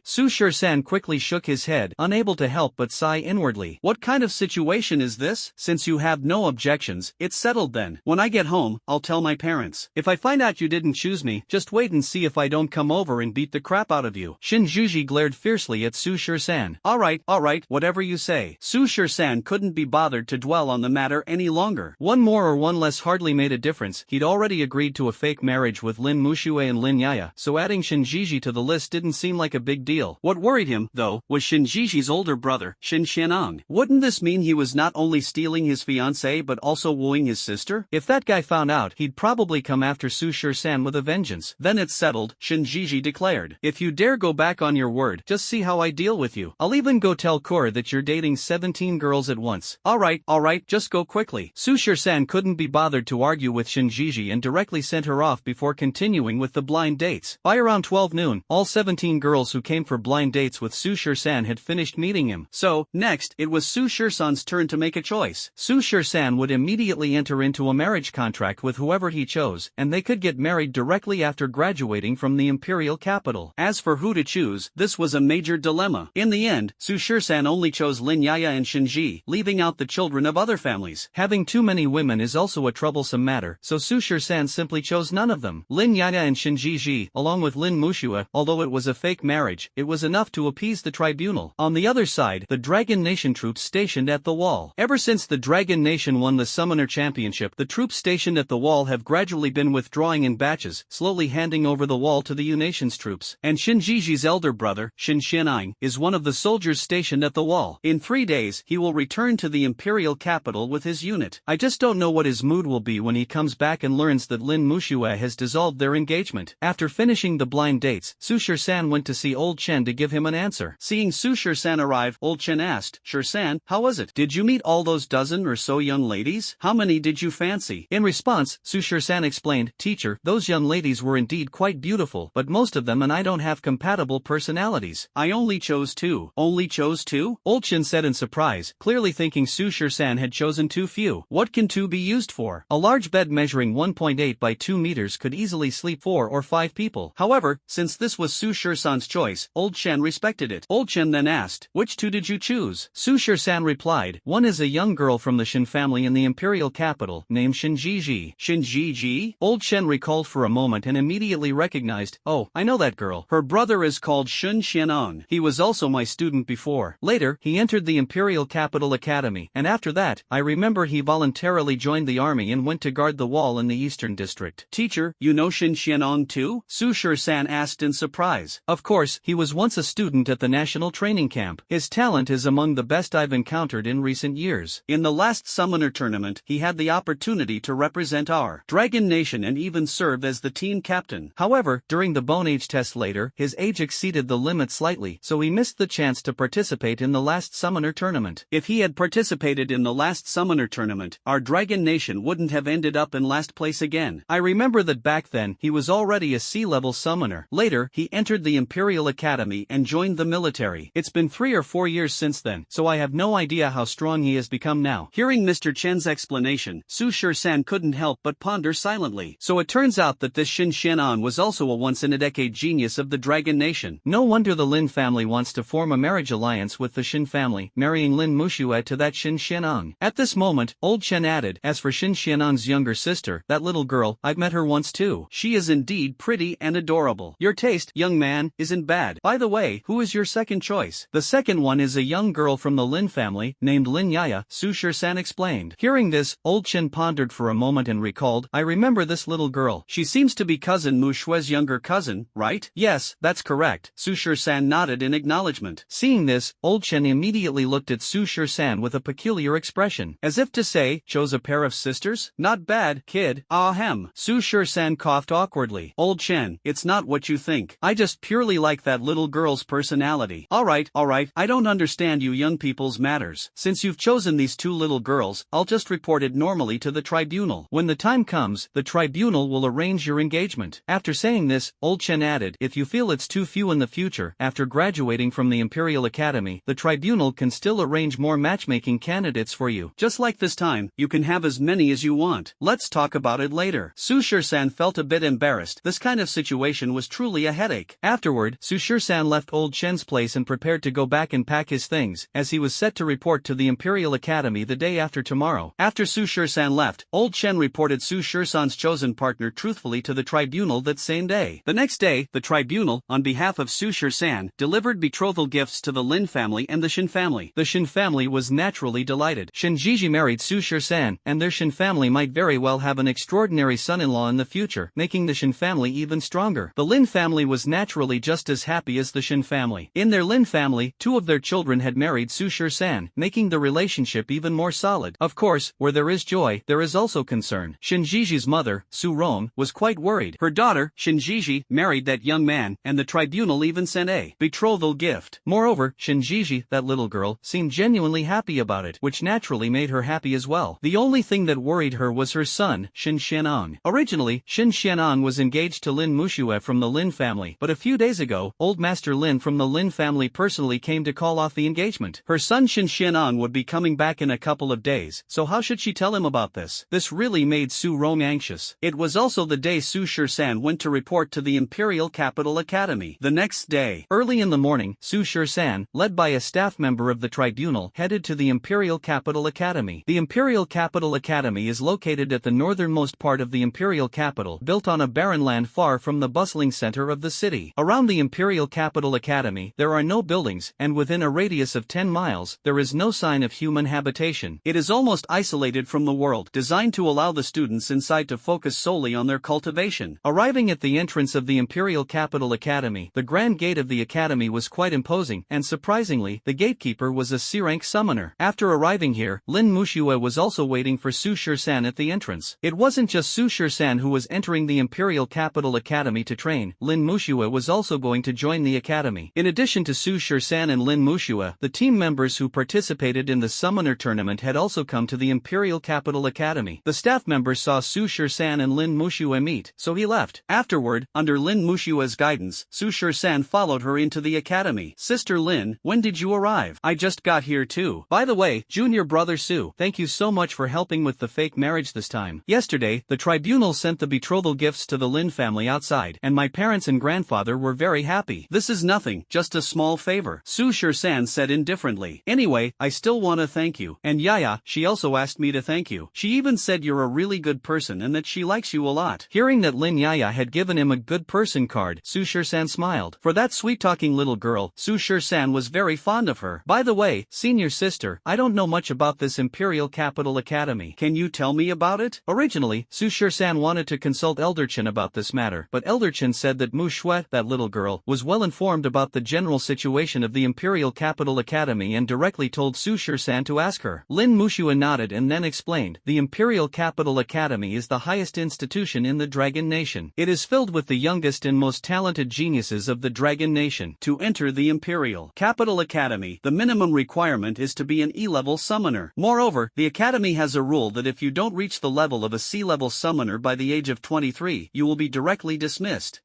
Su Shur-san quickly shook his head, unable to help but sigh inwardly. What kind of situation is this? Since you have no objections, it's settled then. When I get home, I'll tell my parents. If I find out you didn't choose me, just wait and see if I don't come over and beat the crap out of you. Shinjiji glared fiercely at Su Shur-san. Alright, whatever you say. Su Shur-san couldn't be bothered to dwell on the matter any longer. One more or one less hardly made a difference. He'd already agreed to a fake marriage with Lin Mushue and Lin Yaya, so adding Shinjiji to the list didn't seem like a big deal. What worried him, though, was Shinjiji's older brother, Shin Xianong. Wouldn't this mean he was not only stealing his fiancée but also wooing his sister? If that guy found out, he'd probably come after Su Shur-san with a vengeance. Then it's settled, Shinjiji declared. If you dare go back on your word, just see how I deal with you. I'll even go tell Kur that you're dating 17 girls at once. Alright, just go quickly. Su Shur-san couldn't be bothered to argue with Shinjiji and directly sent her off before continuing with the blind dates. By around 12 noon, all 17 girls who came for blind dates with Su Shur-san had finished meeting him. So, next, it was Su Shur-san's turn to make a choice. Su Shur-san would immediately enter into a marriage contract with whoever he chose, and they could get married directly after graduating from the imperial capital. As for who to choose, this was a major dilemma. In the end, Su Shur-san only chose Lin Yaya and Shinji, leaving out the children of other families. Having too many women is also a troublesome matter, so Su Shur-san simply chose none of them. Lin Yaya and Shinji, along with Lin Mushue, although it was a fake marriage, it was enough to appease the tribunal. On the other side, the Dragon Nation troops stationed at the wall. Ever since the Dragon Nation won the Summoner Championship, the troops stationed at the wall have gradually been withdrawing in batches, slowly handing over the wall to the U-Nation's troops. And Shinjiji's elder brother, Shin Xianong, is one of the soldiers stationed at the wall. In 3 days, he will return to the imperial capital with his unit. I just don't know what his mood will be when he comes back and learns that Lin Mushue has dissolved their engagement. After finishing the blind dates, Su Shur-san went to see Old Chen to give him an answer. Seeing Su Shur-san arrive, Old Chen asked, "Shur-san, how was it? Did you meet all those dozen or so young ladies? How many did you fancy?" In response, Su Shur-san explained, "Teacher, those young ladies were indeed quite beautiful, but most of them and I don't have compatible personalities. I only chose two." Only chose two? Old Chen said in surprise, clearly thinking Su Shur-san had chosen too few. What can two be used for? A large bed measuring 1.8 by 2 meters could easily sleep 4 or 5 people. However, since this was Su Shur-san's choice, Old Chen respected it. Old Chen then asked, "Which two did you choose?" Su Shur-san replied, "One is a young girl from the Shin family in the imperial capital, named Shinjiji." Shinjiji? Old Chen recalled for a moment and immediately recognized, "Oh, I know that girl. Her brother is called Shin Xianong. He was also my student before. Later, he entered the Imperial Capital Academy, and after that, I remember he voluntarily joined the army and went to guard the wall in the Eastern District." "Teacher, you know Shin Xianong too?" Su Shur-san asked in surprise. is. Of course, he was once a student at the National Training Camp. His talent is among the best I've encountered in recent years. In the last Summoner Tournament, he had the opportunity to represent our Dragon Nation and even serve as the team captain. However, during the Bone Age test later, his age exceeded the limit slightly, so he missed the chance to participate in the last Summoner Tournament. If he had participated in the last Summoner Tournament, our Dragon Nation wouldn't have ended up in last place again. I remember that back then, he was already a sea-level summoner. Later, he entered the Imperial Academy and joined the military. It's been 3 or 4 years since then, so I have no idea how strong he has become now. Hearing Mr. Chen's explanation, Su Shur-san couldn't help but ponder silently. So it turns out that this Shin Xianan was also a once-in-a-decade genius of the Dragon Nation. No wonder the Lin family wants to form a marriage alliance with the Shin family, marrying Lin Muxue to that Shin Xianang. At this moment, old Chen added, as for Shin Xianang's younger sister, that little girl, I've met her once too. She is indeed pretty and adorable. Your taste, young man, isn't bad. By the way, who is your second choice? The second one is a young girl from the Lin family, named Lin Yaya, Su Shur-san explained. Hearing this, old Chen pondered for a moment and recalled, I remember this little girl. She seems to be cousin Mushue's younger cousin, right? Yes, that's correct. Su Shur-san nodded in acknowledgement. Seeing this, old Chen immediately looked at Su Shur-san with a peculiar expression, as if to say, chose a pair of sisters? Not bad, kid. Ahem. Su Shur-san coughed awkwardly. Old Chen, it's not what you think. I just purely like that little girl's personality. Alright, I don't understand you young people's matters. Since you've chosen these two little girls, I'll just report it normally to the tribunal. When the time comes, the tribunal will arrange your engagement. After saying this, old Chen added, if you feel it's too few in the future, after graduating from the Imperial Academy, the tribunal can still arrange more matchmaking candidates for you. Just like this time, you can have as many as you want. Let's talk about it later. Su Shur-san felt a bit embarrassed. This kind of situation was truly a headache. Afterward, Su Shur-san left old Chen's place and prepared to go back and pack his things, as he was set to report to the Imperial Academy the day after tomorrow. After Su Shur-san left, old Chen reported Su Shur-san's chosen partner truthfully to the tribunal that same day. The next day, the tribunal, on behalf of Su Shur-san, delivered betrothal gifts to the Lin family and the Shin family. The Shin family was naturally delighted. Shinjiji married Su Shur-san, and their Shin family might very well have an extraordinary son-in-law in the future, making the Shin family even stronger. The Lin family was naturally just as happy as the Shin family. In their Lin family, 2 of their children had married Su Shur-san, making the relationship even more solid. Of course, where there is joy, there is also concern. Shinjiji's mother, Su Rong, was quite worried. Her daughter, Shinjiji, married that young man, and the tribunal even sent a betrothal gift. Moreover, Shinjiji, that little girl, seemed genuinely happy about it, which naturally made her happy as well. The only thing that worried her was her son, Shin Xianang. Originally, Shin Xianang was engaged to Lin Muxue from the Lin family, but a few days ago, old Master Lin from the Lin family personally came to call off the engagement. Her son Shin Xianang would be coming back in a couple of days, so how should she tell him about this? This really made Su Rong anxious. It was also the day Su Shur-san went to report to the Imperial Capital Academy. The next day, early in the morning, Su Shur-san, led by a staff member of the tribunal, headed to the Imperial Capital Academy. The Imperial Capital Academy is located at the northernmost part of the Imperial Capital, built on a barren land far from the bustling center of the city. Around the Imperial Capital Academy, there are no buildings, and within a radius of 10 miles, there is no sign of human habitation. It is almost isolated from the world, designed to allow the students inside to focus solely on their cultivation. Arriving at the entrance of the Imperial Capital Academy, the grand gate of the academy was quite imposing, and surprisingly, the gatekeeper was a C-rank summoner. After arriving here, Lin Muxue was also waiting for Su Shur-san at the entrance. It wasn't just Su Shur-san who was entering the Imperial Capital Academy to train. Lin Muxue was also going to join the academy. In addition to Su Shur-san and Lin Muxue, the team members who participated in the Summoner Tournament had also come to the Imperial Capital Academy. The staff members saw Su Shur-san and Lin Muxue meet, so he left. Afterward, under Lin Muxue's guidance, Su Shur-san followed her into the academy. Sister Lin, when did you arrive? I just got here too. By the way, junior brother Su, thank you so much for helping with the fake marriage this time. Yesterday, the tribunal sent the betrothal gifts to the Lin family outside, and my parents and grandfather were very happy. This is nothing, just a small favor, Su Shur-san said indifferently. Anyway, I still want to thank you. And Yaya, she also asked me to thank you. She even said you're a really good person and that she likes you a lot. Hearing that Lin Yaya had given him a good person card, Su Shur-san smiled. For that sweet-talking little girl, Su Shur-san was very fond of her. By the way, senior sister, I don't know much about this Imperial Capital Academy. Can you tell me about it? Originally, Su Shur-san wanted to consult Elder Chen about this matter, but Elder Chen said that Muxue, that little girl, was well informed about the general situation of the Imperial Capital Academy and directly told Su Shisan to ask her. Lin Muxue nodded and then explained, the Imperial Capital Academy is the highest institution in the Dragon Nation. It is filled with the youngest and most talented geniuses of the Dragon Nation. To enter the Imperial Capital Academy, the minimum requirement is to be an E-level summoner. Moreover, the Academy has a rule that if you don't reach the level of a C-level summoner by the age of 23, you will be directly dismissed.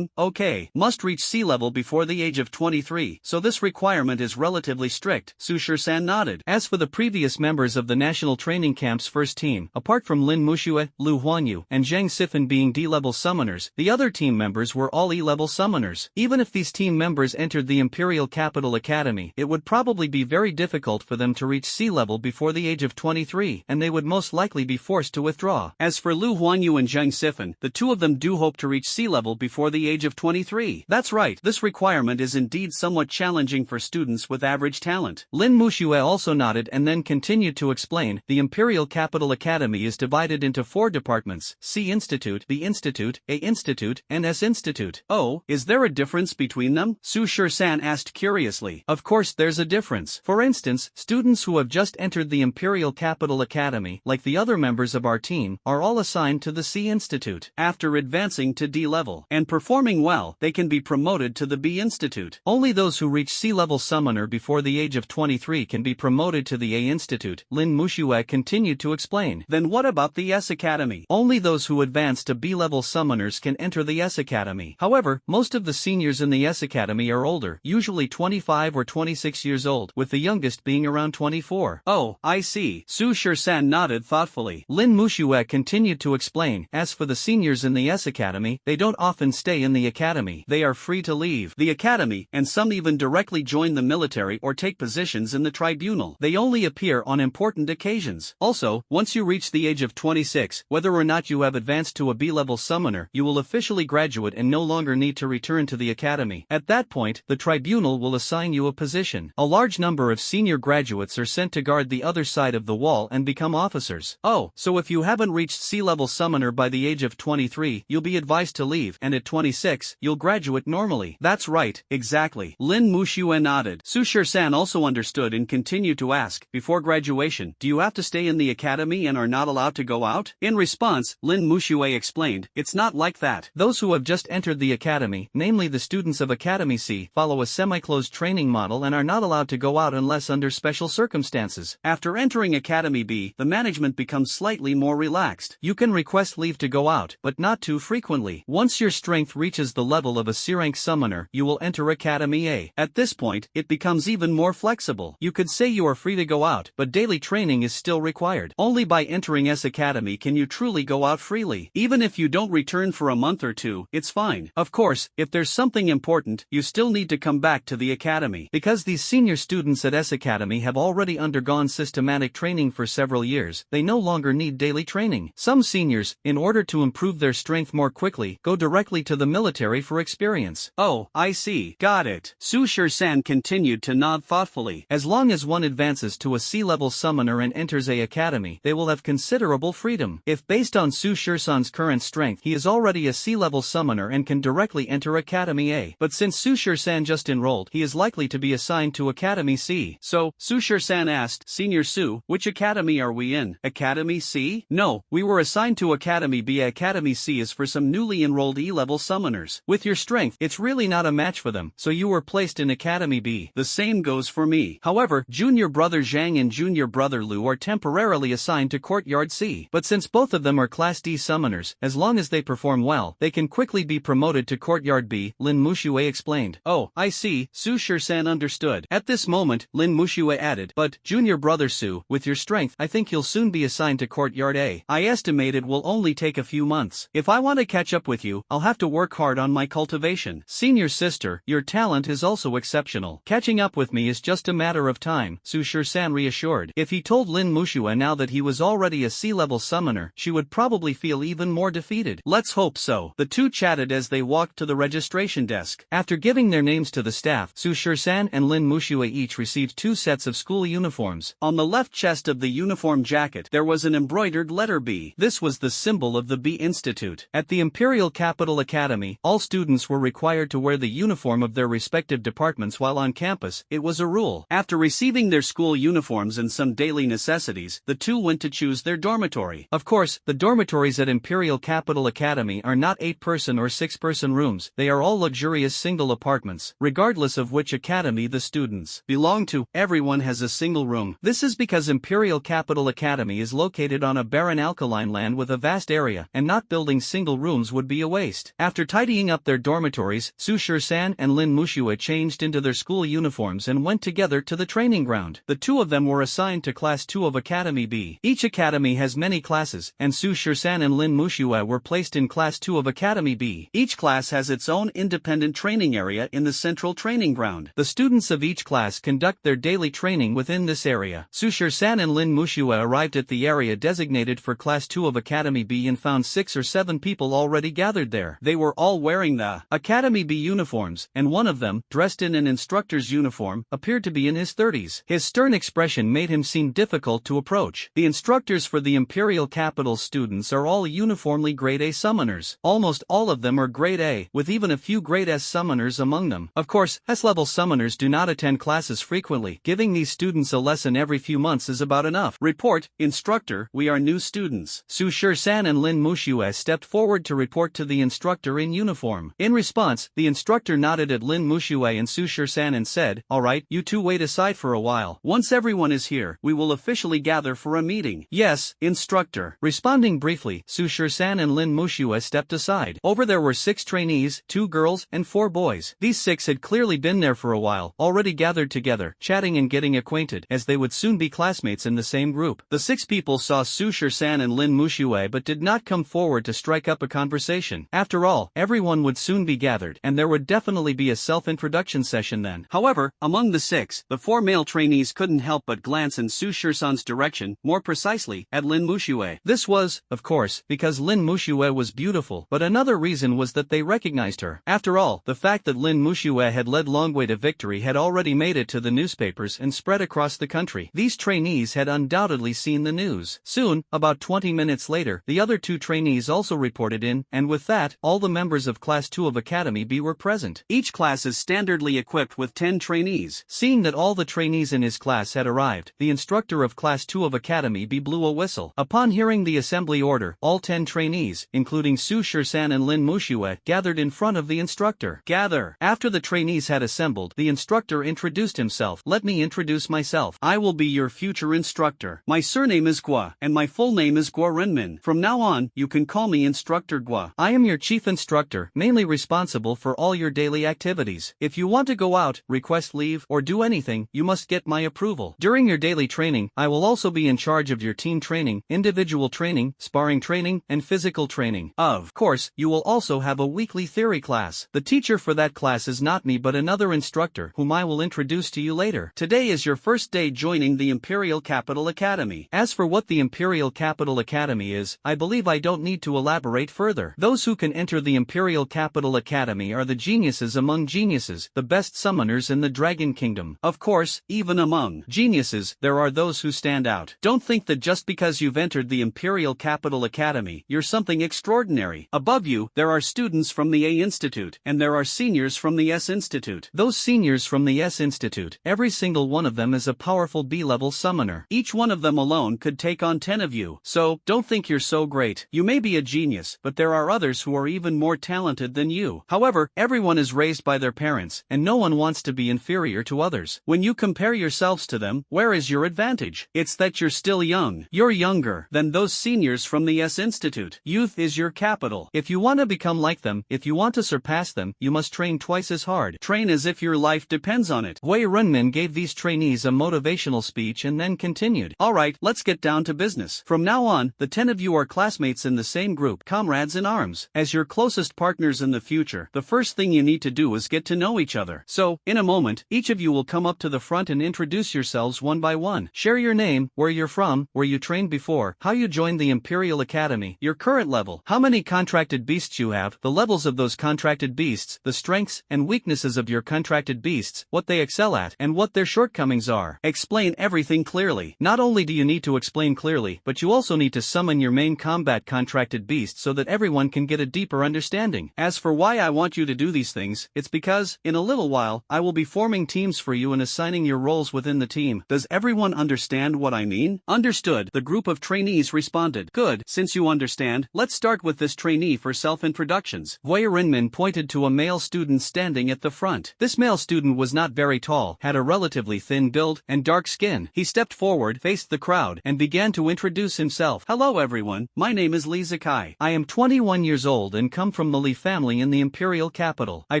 Okay. Must reach C-level before the age of 23, so this requirement is relatively strict. Su Shisan nodded. As for the previous members of the National Training Camp's first team, apart from Lin Muxue, Lu Huanyu, and Zhang Sifan being D-level summoners, the other team members were all E-level summoners. Even if these team members entered the Imperial Capital Academy, it would probably be very difficult for them to reach C-level before the age of 23, and they would most likely be forced to withdraw. As for Lu Huanyu and Zhang Sifan, the two of them do hope to reach C-level before the age of 23. That's right, this requirement is indeed somewhat challenging for students with average talent. Lin Muxue also nodded and then continued to explain, the Imperial Capital Academy is divided into 4 departments: C Institute, B Institute, A Institute, and S Institute. Oh, is there a difference between them? Su Shisan asked curiously. Of course there's a difference. For instance, students who have just entered the Imperial Capital Academy, like the other members of our team, are all assigned to the C Institute. After advancing to D level and performing well, they can be promoted to the B Institute. Only those who reach C-level summoner before the age of 23 can be promoted to the A Institute, Lin Muxue continued to explain. Then what about the S Academy? Only those who advance to B-level summoners can enter the S Academy. However, most of the seniors in the S Academy are older, usually 25 or 26 years old, with the youngest being around 24. Oh, I see. Su Shisan nodded thoughtfully. Lin Muxue continued to explain, as for the seniors in the S Academy, they don't often stay in the academy. They are free to leave the academy, and some even directly join the military or take positions in the tribunal. They only appear on important occasions. Also, once you reach the age of 26, whether or not you have advanced to a B-level summoner, you will officially graduate and no longer need to return to the academy. At that point, the tribunal will assign you a position. A large number of senior graduates are sent to guard the other side of the wall and become officers. Oh, so if you haven't reached C-level summoner by the age of 23, you'll be advised to leave, and at 26, you'll graduate normally. That's right, exactly. Lin Muxue nodded. Su Shisan also understood and continued to ask, before graduation, do you have to stay in the academy and are not allowed to go out? In response, Lin Muxue explained, it's not like that. Those who have just entered the academy, namely the students of Academy C, follow a semi-closed training model and are not allowed to go out unless under special circumstances. After entering Academy B, the management becomes slightly more relaxed. You can request leave to go out, but not too frequently. Once your strength reaches the level of a C-rank summoner, you will enter Academy A. At this point, it becomes even more flexible. You could say you are free to go out, but daily training is still required. Only by entering S Academy can you truly go out freely. Even if you don't return for a month or two, it's fine. Of course, if there's something important, you still need to come back to the academy. Because these senior students at S Academy have already undergone systematic training for several years, they no longer need daily training. Some seniors, in order to improve their strength more quickly, go directly to the military for experience. Oh, I see. Got it. Su Shisan continued to nod thoughtfully. As long as one advances to a C-level summoner and enters A Academy, they will have considerable freedom. If based on Su Shisan's current strength, he is already a C-level summoner and can directly enter Academy A. But since Su Shisan just enrolled, he is likely to be assigned to Academy C. So, Su Shisan asked, Senior Su, which academy are we in? Academy C? No, we were assigned to Academy B. Academy C is for some newly enrolled E-level summoners. With your strength, it's really not a match for them, so you were placed in Academy B. The same goes for me. However, junior brother Zhang and junior brother Lu are temporarily assigned to Courtyard C. But since both of them are Class D summoners, as long as they perform well, they can quickly be promoted to Courtyard B, Lin Muxue explained. Oh, I see. Su Shisan understood. At this moment, Lin Muxue added, but, junior brother Su, with your strength, I think you'll soon be assigned to Courtyard A. I estimate it will only take a few months. If I want to catch up with you, I'll have to work hard on my cultivation. Senior sister, your talent is also exceptional. Catching up with me is just a matter of time, Su Shisan reassured. If he told Lin Muxue now that he was already a C-level summoner, she would probably feel even more defeated. Let's hope so. The two chatted as they walked to the registration desk. After giving their names to the staff, Su Shisan and Lin Muxue each received 2 sets of school uniforms. On the left chest of the uniform jacket, there was an embroidered letter B. This was the symbol of the B Institute. At the Imperial Capital Academy, all students students were required to wear the uniform of their respective departments while on campus. It was a rule. After receiving their school uniforms and some daily necessities, the two went to choose their dormitory. Of course, the dormitories at Imperial Capital Academy are not 8-person or 6-person rooms. They are all luxurious single apartments. Regardless of which academy the students belong to, everyone has a single room. This is because Imperial Capital Academy is located on a barren alkaline land with a vast area, and not building single rooms would be a waste. After tidying up their dormitories, Su Shur-san and Lin Mushue changed into their school uniforms and went together to the training ground. The two of them were assigned to Class 2 of Academy B. Each academy has many classes, and Su Shur-san and Lin Mushue were placed in Class 2 of Academy B. Each class has its own independent training area in the central training ground. The students of each class conduct their daily training within this area. Su Shur-san and Lin Mushue arrived at the area designated for Class 2 of Academy B and found 6 or 7 people already gathered there. They were all wearing the Academy B uniforms, and one of them, dressed in an instructor's uniform, appeared to be in his 30s. His stern expression made him seem difficult to approach. The instructors for the Imperial Capital students are all uniformly Grade A summoners. Almost all of them are Grade A, with even a few Grade S summoners among them. Of course, S-level summoners do not attend classes frequently. Giving these students a lesson every few months is about enough. Report, instructor, we are new students. Su Shur-san and Lin Mushue stepped forward to report to the instructor in uniform. In response, the instructor nodded at Lin Mushue and Su Shur-san and said, "Alright, you two wait aside for a while. Once everyone is here, we will officially gather for a meeting." "Yes, instructor." Responding briefly, Su Shur-san and Lin Mushue stepped aside. Over there were 6 trainees, 2 girls, and 4 boys. These 6 had clearly been there for a while, already gathered together, chatting and getting acquainted, as they would soon be classmates in the same group. The 6 people saw Su Shur-san and Lin Mushue but did not come forward to strike up a conversation. After all, everyone would soon be gathered, and there would definitely be a self-introduction session then. However, among the 6, the 4 male trainees couldn't help but glance in Su Shur-san's direction, more precisely, at Lin Mushue. This was, of course, because Lin Mushue was beautiful, but another reason was that they recognized her. After all, the fact that Lin Mushue had led Longwei to victory had already made it to the newspapers and spread across the country. These trainees had undoubtedly seen the news. Soon, about 20 minutes later, the other 2 trainees also reported in, and with that, all the members of Class 2 of Academy B were present. Each class is standardly equipped with 10 trainees. Seeing that all the trainees in his class had arrived, the instructor of Class 2 of Academy B blew a whistle. Upon hearing the assembly order, all 10 trainees, including Su Shur-san and Lin Mushue, gathered in front of the instructor. Gather. After the trainees had assembled, the instructor introduced himself. "Let me introduce myself. I will be your future instructor. My surname is Gua, and my full name is Gua Renmin. From now on, you can call me Instructor Gua. I am your chief instructor, mainly responsible for all your daily activities. If you want to go out, request leave, or do anything, you must get my approval. During your daily training, I will also be in charge of your team training, individual training, sparring training, and physical training. Of course, you will also have a weekly theory class. The teacher for that class is not me but another instructor, whom I will introduce to you later. Today is your first day joining the Imperial Capital Academy. As for what the Imperial Capital Academy is, I believe I don't need to elaborate further. Those who can enter the Imperial Capital Academy are the geniuses among geniuses, the best summoners in the Dragon Kingdom. Of course, even among geniuses, there are those who stand out. Don't think that just because you've entered the Imperial Capital Academy, you're something extraordinary. Above you, there are students from the A Institute, and there are seniors from the S Institute. Those seniors from the S Institute, every single one of them is a powerful B-level summoner. Each one of them alone could take on 10 of you. So, don't think you're so great. You may be a genius, but there are others who are even more talented than you. However, everyone is raised by their parents, and no one wants to be inferior to others. When you compare yourselves to them, where is your advantage? It's that you're still young. You're younger than those seniors from the S Institute. Youth is your capital. If you want to become like them, if you want to surpass them, you must train twice as hard. Train as if your life depends on it. Wei Renmin gave these trainees a motivational speech and then continued. Alright, let's get down to business. From now on, the 10 of you are classmates in the same group, comrades in arms. As your closest partners in the future, the first thing you need to do is get to know each other. So, in a moment, each of you will come up to the front and introduce yourselves one by one. Share your name, where you're from, where you trained before, how you joined the Imperial Academy, your current level, how many contracted beasts you have, the levels of those contracted beasts, the strengths and weaknesses of your contracted beasts, what they excel at, and what their shortcomings are. Explain everything clearly. Not only do you need to explain clearly, but you also need to summon your main combat contracted beast so that everyone can get a deeper understanding. As for why I want you to do these things, it's because, in a little while, I will be forming teams for you and assigning your roles within the team. Does everyone understand what I mean? Understood, the group of trainees responded. Good, since you understand, let's start with this trainee for self-introductions. Rinmin pointed to a male student standing at the front. This male student was not very tall, had a relatively thin build, and dark skin. He stepped forward, faced the crowd, and began to introduce himself. Hello everyone, my name is Lee Zakai. I am 21 years old and come from the Lee family in the imperial capital. I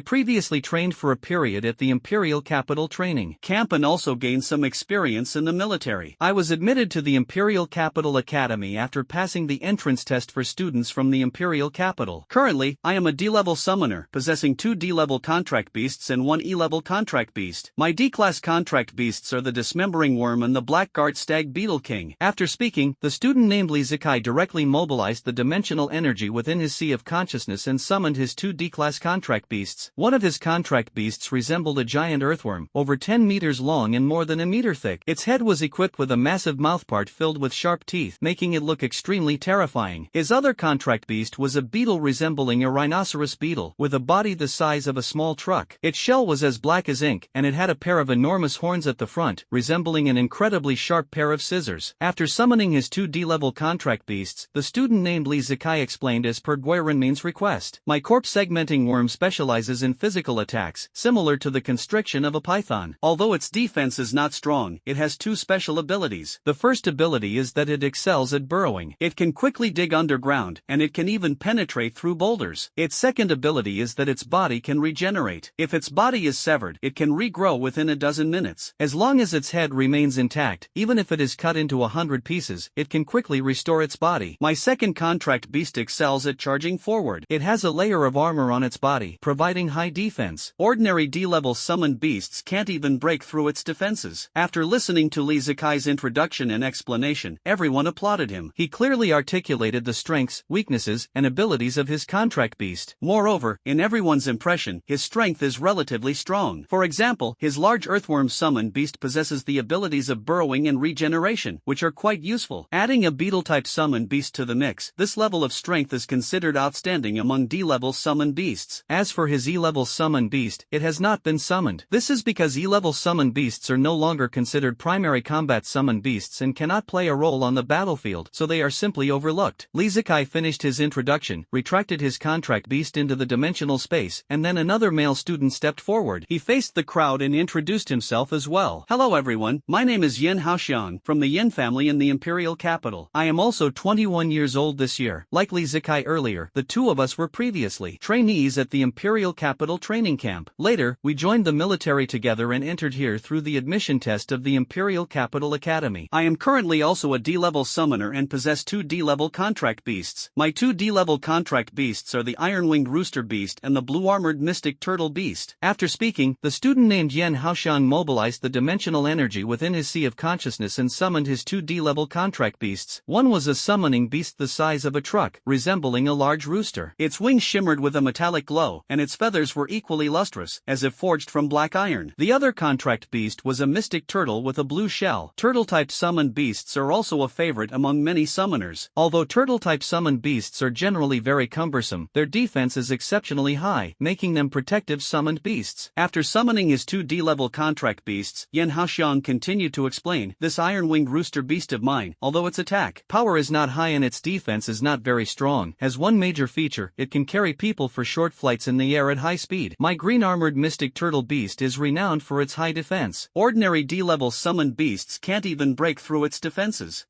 previously trained for a period at the imperial capital training camp and also gained some experience in the military. I was admitted to the imperial capital academy after passing the entrance test for students from the imperial capital. Currently, I am a D-level summoner, possessing 2 D-level contract beasts and 1 E-level contract beast. My D-class contract beasts are the dismembering worm and the blackguard stag beetle king. After speaking, the student named Lee Zakai directly mobilized the dimensional energy within his sea of consciousness and summoned his 2 D-class contract beasts. One of his contract beasts resembled a giant earthworm, over 10 meters long and more than a meter thick. Its head was equipped with a massive mouthpart filled with sharp teeth, making it look extremely terrifying. His other contract beast was a beetle resembling a rhinoceros beetle, with a body the size of a small truck. Its shell was as black as ink, and it had a pair of enormous horns at the front, resembling an incredibly sharp pair of scissors. After summoning his 2 D-level contract beasts, the student named Lee Zakai explained as per Rinmin's request. My corpse segmenting worm specializes in physical attacks, similar to the constriction of a python. Although its defense is not strong, it has 2 special abilities. The first ability is that it excels at burrowing. It can quickly dig underground, and it can even penetrate through boulders. Its second ability is that its body can regenerate. If its body is severed, it can regrow within a dozen minutes. As long as its head remains intact, even if it is cut into 100 pieces, it can quickly restore its body. My second contract beast excels at charging forward. It has a layer of armor on its body, providing high defense. Ordinary D-level summoned beasts can't even break through its defenses. After listening to Lee Zakai's introduction and explanation, everyone applauded him. He clearly articulated the strengths, weaknesses, and abilities of his contract beast. Moreover, in everyone's impression, his strength is relatively strong. For example, his large earthworm summoned beast possesses the abilities of burrowing and regeneration, which are quite useful. Adding a beetle-type summoned beast to the mix, this level of strength is considered outstanding among D-level summoned beasts. As for his E-level summoned beast, it has not been summoned. This is because E-level summoned beasts are no longer considered primary combat summoned beasts and cannot play a role on the battlefield, so they are simply overlooked. Lee Zakai finished his introduction, retracted his contract beast into the dimensional space, and then another male student stepped forward. He faced the crowd and introduced himself as well. Hello everyone, my name is Yin Haoxiang, from the Yin family in the imperial capital. I am also 21 years old this year. Like Lee Zakai earlier, the two of us were previously trainees at the imperial capital training camp. Later, we joined the military together and entered here through the admission test of the imperial capital academy. I am currently also a D-level summoner and possess 2 D-level contract beasts. My 2 D-level contract beasts are the iron-winged rooster beast and the blue-armored mystic turtle beast. After speaking, the student named Yen Haoxiang mobilized the dimensional energy within his sea of consciousness and summoned his 2 D-level contract beasts. One was a summoning beast the size of a truck, resembling a large rooster. Its wings shimmered with a metallic glow, and its feathers were equally lustrous, as if forged from black iron. The other contract beast was a mystic turtle with a blue shell. Turtle-type summoned beasts are also a favorite among many summoners. Although turtle-type summoned beasts are generally very cumbersome, their defense is exceptionally high, making them protective summoned beasts. After summoning his 2 D-level contract beasts, Yen Haoxiang continued to explain, this iron-winged rooster beast of mine, although its attack power is not high and its defense is not very strong, has one major feature: it can carry people for short flights in the air at high speed. My green-armored mystic turtle beast is renowned for its high defense. Ordinary D-level summoned beasts can't even break through its defenses.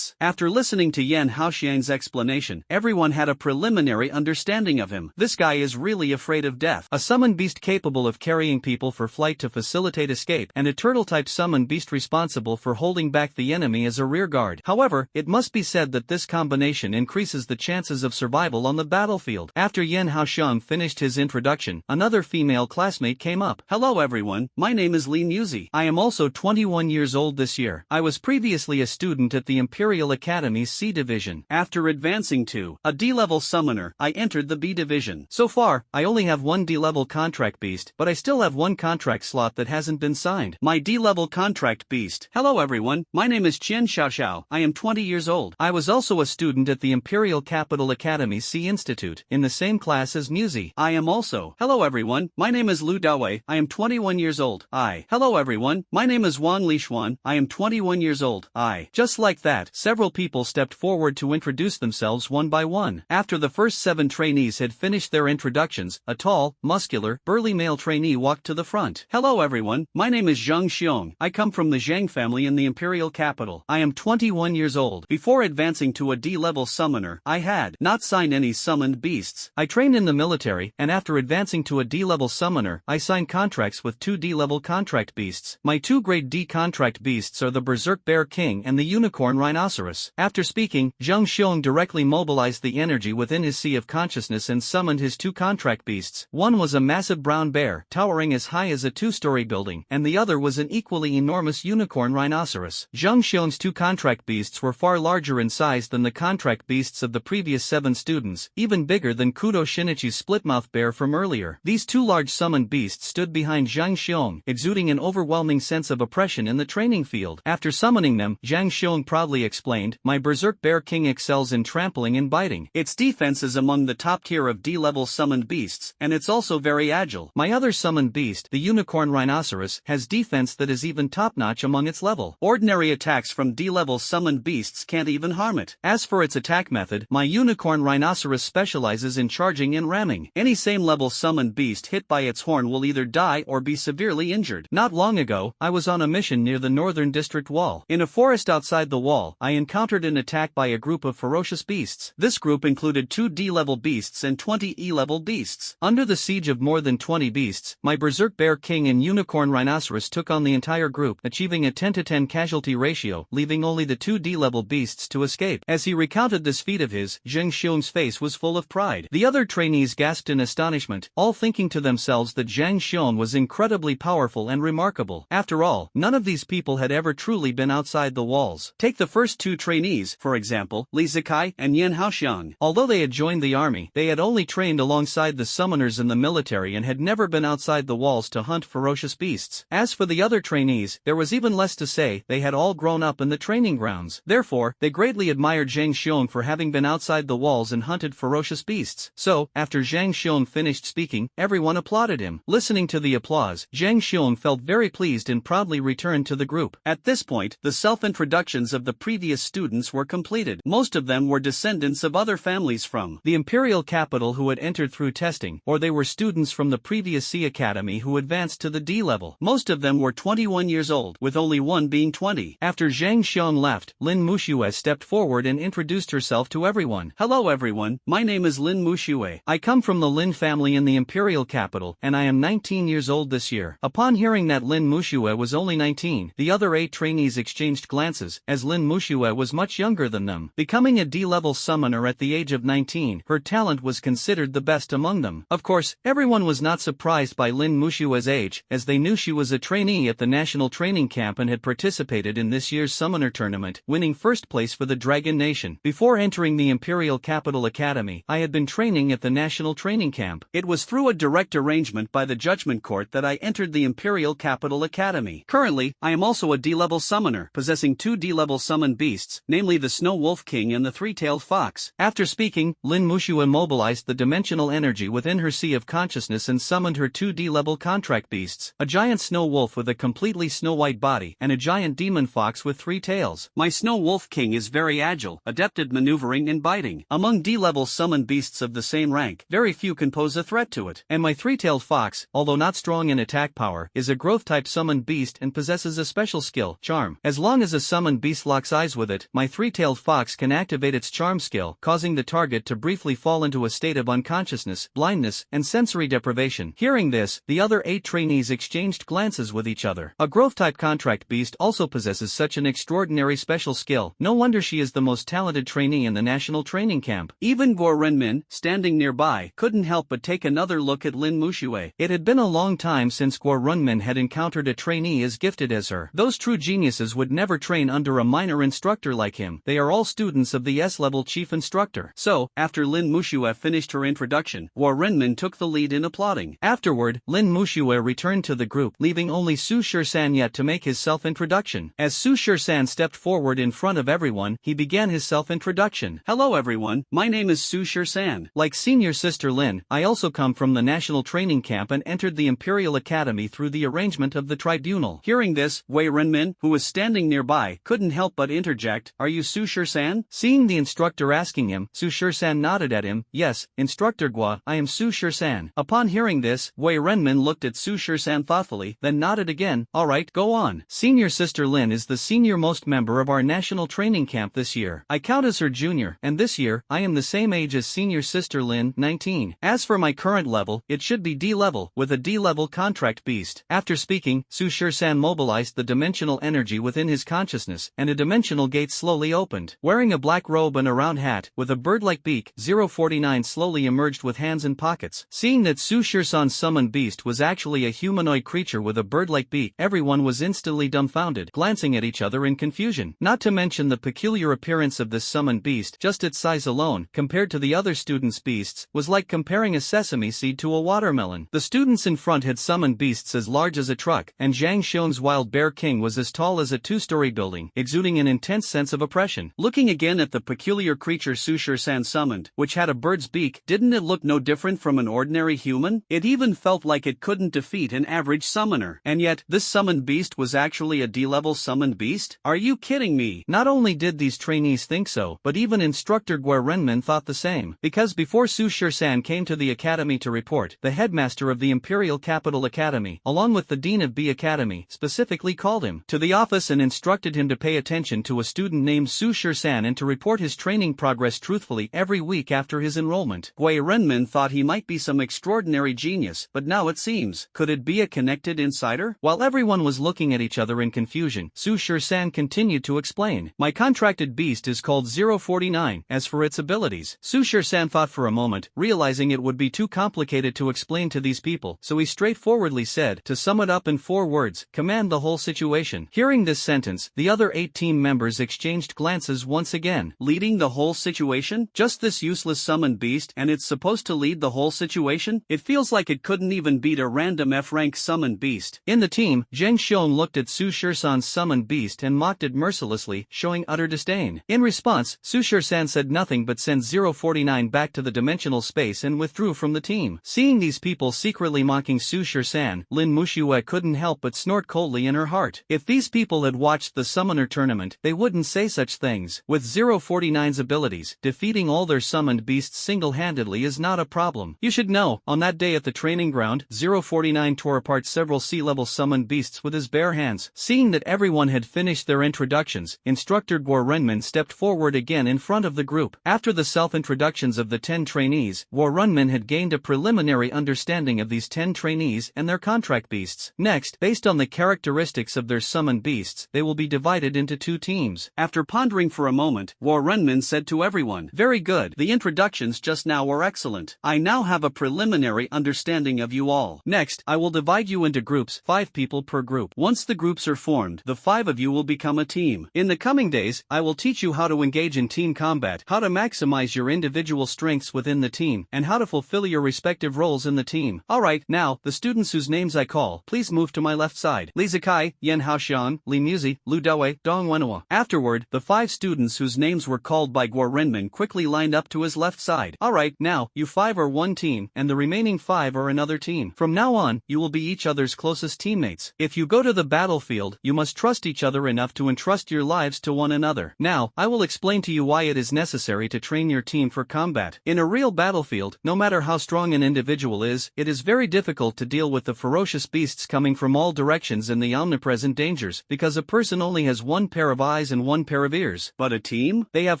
After listening to Yen Haoxiang's explanation, everyone had a preliminary understanding of him. This guy is really afraid of death. A summoned beast capable of carrying people for flight to facilitate escape, and a turtle-type summoned beast responsible for holding back the enemy as a rearguard. However, it must be said that this combination increases the chances of survival on the battlefield. After Yen Haoxiang finished his introduction, another female classmate came up. Hello everyone, my name is Lin Yuzi. I am also 21 years old this year. I was previously a student at the Imperial Academy's C Division. After advancing to a D-level summoner, I entered the B Division. So far, I only have 1 D-level contract beast, but I still have 1 contract slot that hasn't been signed. My D-level contract beast. Hello everyone, my name is Qian Xiaoxiao. I am 20 years old. I was also a student at the Imperial Capital Academy C Institute, in the same class class as Musi. I am also. Hello everyone, my name is Lu Dawei, I am 21 years old. Hello everyone, my name is Wang Lishuan, I am 21 years old. Just like that, several people stepped forward to introduce themselves one by one. After the first 7 trainees had finished their introductions, a tall, muscular, burly male trainee walked to the front. Hello everyone, my name is Zhang Xiong, I come from the Zhang family in the imperial capital. I am 21 years old. Before advancing to a D-level summoner, I had not signed any summoned beasts. I trained in the military, and after advancing to a D-level summoner, I signed contracts with 2 D-level contract beasts. My 2 grade D contract beasts are the Berserk Bear King and the Unicorn Rhinoceros. After speaking, Zhang Xiong directly mobilized the energy within his sea of consciousness and summoned his 2 contract beasts. One was a massive brown bear, towering as high as a 2-story building, and the other was an equally enormous unicorn rhinoceros. Zhang Xiong's 2 contract beasts were far larger in size than the contract beasts of the previous 7 students, even bigger than Kudo Shinichi's splitmouth bear from earlier. These 2 large summoned beasts stood behind Zhang Xiong, exuding an overwhelming sense of oppression in the training field. After summoning them, Zhang Xiong proudly explained, "My Berserk Bear King excels in trampling and biting. Its defense is among the top tier of D-level summoned beasts, and it's also very agile. My other summoned beast, the Unicorn Rhinoceros, has defense that is even top-notch among its level. Ordinary attacks from D-level summoned beasts can't even harm it. As for its attack method, my Unicorn Rhinoceros specializes in charging and ramming. Any same-level summoned beast hit by its horn will either die or be severely injured. Not long ago, I was on a mission near the northern district wall. In a forest outside the wall, I encountered an attack by a group of ferocious beasts. This group included 2 D-level beasts and 20 E-level beasts. Under the siege of more than 20 beasts, my Berserk Bear King and Unicorn Rhinoceros took on the entire group, achieving a 10-to-10 casualty ratio, leaving only the 2 D-level beasts to escape." As he recounted this feat of his, Zhang Xiong's face was full of pride. The other trainees gasped in astonishment, all thinking to themselves that Zhang Xiong was incredibly powerful and remarkable. After all, none of these people had ever truly been outside the walls. Take the first 2 trainees, for example, Li Zikai and Yan Haoxiang. Although they had joined the army, they had only trained alongside the summoners in the military and had never been outside the walls to hunt ferocious beasts. As for the other trainees, there was even less to say. They had all grown up in the training grounds. Therefore, they greatly admired Zhang Xiong for having been outside the walls and hunted ferocious beasts. So, after Zhang Xiong finished speaking, everyone applauded him. Listening to the applause, Zhang Xiong felt very pleased and proudly returned to the group. At this point, the self-introductions of the previous students were completed. Most of them were descendants of other families from the imperial capital who had entered through testing, or they were students from the previous C Academy who advanced to the D level. Most of them were 21 years old, with only one being 20. After Zhang Xiong left, Lin Muxue stepped forward and introduced herself to everyone. "Hello everyone, my name is Lin Muxue. I come from the Lin family in the imperial capital, and I am 19 years old this year." Upon hearing that Lin Muxue was only 19, the other 8 trainees exchanged glances, as Lin Muxue was much younger than them. Becoming a D-level summoner at the age of 19, her talent was considered the best among them. Of course, everyone was not surprised by Lin Muxue's age, as they knew she was a trainee at the National Training Camp and had participated in this year's Summoner Tournament, winning first place for the Dragon Nation. Before entering the Imperial Capital Academy, I had been training at the National Training Camp. It was through a direct arrangement by the Judgment Court that I entered the Imperial Capital Academy. Currently, I am also a D-level summoner, possessing 2 D-level summoned beasts, namely the Snow Wolf King and the 3-tailed fox. After speaking, Lin Muxue mobilized the dimensional energy within her sea of consciousness and summoned her 2 D-level contract beasts, a giant snow wolf with a completely snow-white body, and a giant demon fox with 3 tails. My Snow Wolf King is very agile, adept at maneuvering and biting. Among D-level summoned beasts of the same rank, very few can pose a threat to it. And my 3-tailed fox, although not strong in attack power, is a growth-type summoned beast and possesses a special skill, Charm. As long as a summoned beast locks eyes with it, my 3-tailed fox can activate its Charm skill, causing the target to briefly fall into a state of unconsciousness, blindness, and sensory deprivation. Hearing this, the other 8 trainees exchanged glances with each other. A growth-type contract beast also possesses such an extraordinary special skill. No wonder she is the most talented trainee in the National Training Camp. Even Guo Renmin, standing nearby, couldn't help but take another look at Lin Muxue. It had been a long time since Guo Renmin had encountered a trainee as gifted as her. Those true geniuses would never train under a minor instructor like him. They are all students of the S-level chief instructor. So, after Lin Muxue finished her introduction, Guo Renmin took the lead in applauding. Afterward, Lin Muxue returned to the group, leaving only Su Shisan yet to make his self-introduction. As Su Shisan stepped forward in front of everyone, he began his self-introduction. "Hello everyone, my name is Su Shisan. Like senior Senior Sister Lin, I also come from the national training camp and entered the Imperial Academy through the arrangement of the tribunal. Hearing this, Wei Renmin, who was standing nearby, couldn't help but interject, are you Su Shur-san? Seeing the instructor asking him, Su Shur-san nodded at him, yes, Instructor Gua, I am Su Shur-san. Upon hearing this, Wei Renmin looked at Su Shur-san thoughtfully, then nodded again, alright, go on. Senior Sister Lin is the senior-most member of our national training camp this year. I count as her junior, and this year, I am the same age as Senior Sister Lin, 19. As for my current level, it should be D-level, with a D-level contract beast. After speaking, Su Shur-san mobilized the dimensional energy within his consciousness, and a dimensional gate slowly opened. Wearing a black robe and a round hat, with a bird-like beak, 049 slowly emerged with hands in pockets. Seeing that Su Shur-san's summoned beast was actually a humanoid creature with a bird-like beak, everyone was instantly dumbfounded, glancing at each other in confusion. Not to mention the peculiar appearance of this summoned beast, just its size alone, compared to the other students' beasts, was like comparing a sesame seed to a watermelon. The students in front had summoned beasts as large as a truck, and Zhang Xiong's wild bear king was as tall as a two-story building, exuding an intense sense of oppression. Looking again at the peculiar creature Su Shur-san summoned, which had a bird's beak, didn't it look no different from an ordinary human? It even felt like it couldn't defeat an average summoner. And yet, this summoned beast was actually a D-level summoned beast? Are you kidding me? Not only did these trainees think so, but even Instructor Gua Renmin thought the same. Because before Su Shur-san came to the academy to report, the headmaster of the Imperial Capital Academy, along with the dean of B Academy, specifically called him to the office and instructed him to pay attention to a student named Su Shur-san and to report his training progress truthfully every week after his enrollment. Wei Renmin thought he might be some extraordinary genius, but now it seems, could it be a connected insider? While everyone was looking at each other in confusion, Su Shur-san continued to explain. My contracted beast is called 049. As for its abilities, Su Shur-san thought for a moment, realizing it would be too complicated to explain to these people, so he straightforwardly said, to sum it up in 4 words, command the whole situation. Hearing this sentence, the other 8 team members exchanged glances once again. Leading the whole situation? Just this useless summoned beast, and it's supposed to lead the whole situation? It feels like it couldn't even beat a random F-rank summoned beast. In the team, Zheng Xiong looked at Su Shur-san's summoned beast and mocked it mercilessly, showing utter disdain. In response, Su Shur-san said nothing but sent 049 back to the dimensional space and withdrew from the team. Seeing these people secretly mocking Su Shur-san, Lin Muxue couldn't help but snort coldly in her heart. If these people had watched the summoner tournament, they wouldn't say such things. With 049's abilities, defeating all their summoned beasts single-handedly is not a problem. You should know, on that day at the training ground, 049 tore apart several sea-level summoned beasts with his bare hands. Seeing that everyone had finished their introductions, Instructor Gua Renmin stepped forward again in front of the group. After the self-introductions of the 10 trainees, Gua Renmin had gained a preliminary understanding of these 10 trainees and their contract beasts. Next, based on the characteristics of their summoned beasts, they will be divided into 2 teams. After pondering for a moment, Gua Renmin said to everyone, very good, the introductions just now were excellent. I now have a preliminary understanding of you all. Next, I will divide you into groups, 5 people per group. Once the groups are formed, the 5 of you will become a team. In the coming days, I will teach you how to engage in team combat, how to maximize your individual strengths within the team, and how to fulfill your respective roles in the team. Alright, now, the students whose names I call, please move to my left side. Li Zikai, Yen Haoxian, Li Muzi, Lu Dawei, Dong Wenhua. Afterward, the 5 students whose names were called by Gua Renmin quickly lined up to his left side. Alright, now, you 5 are one team, and the remaining 5 are another team. From now on, you will be each other's closest teammates. If you go to the battlefield, you must trust each other enough to entrust your lives to one another. Now, I will explain to you why it is necessary to train your team for combat. In a real battlefield, no matter how strong an individual is, it is very difficult to deal with the ferocious beasts coming from all directions and the omnipresent dangers, because a person only has 1 pair of eyes and 1 pair of ears. But a team? They have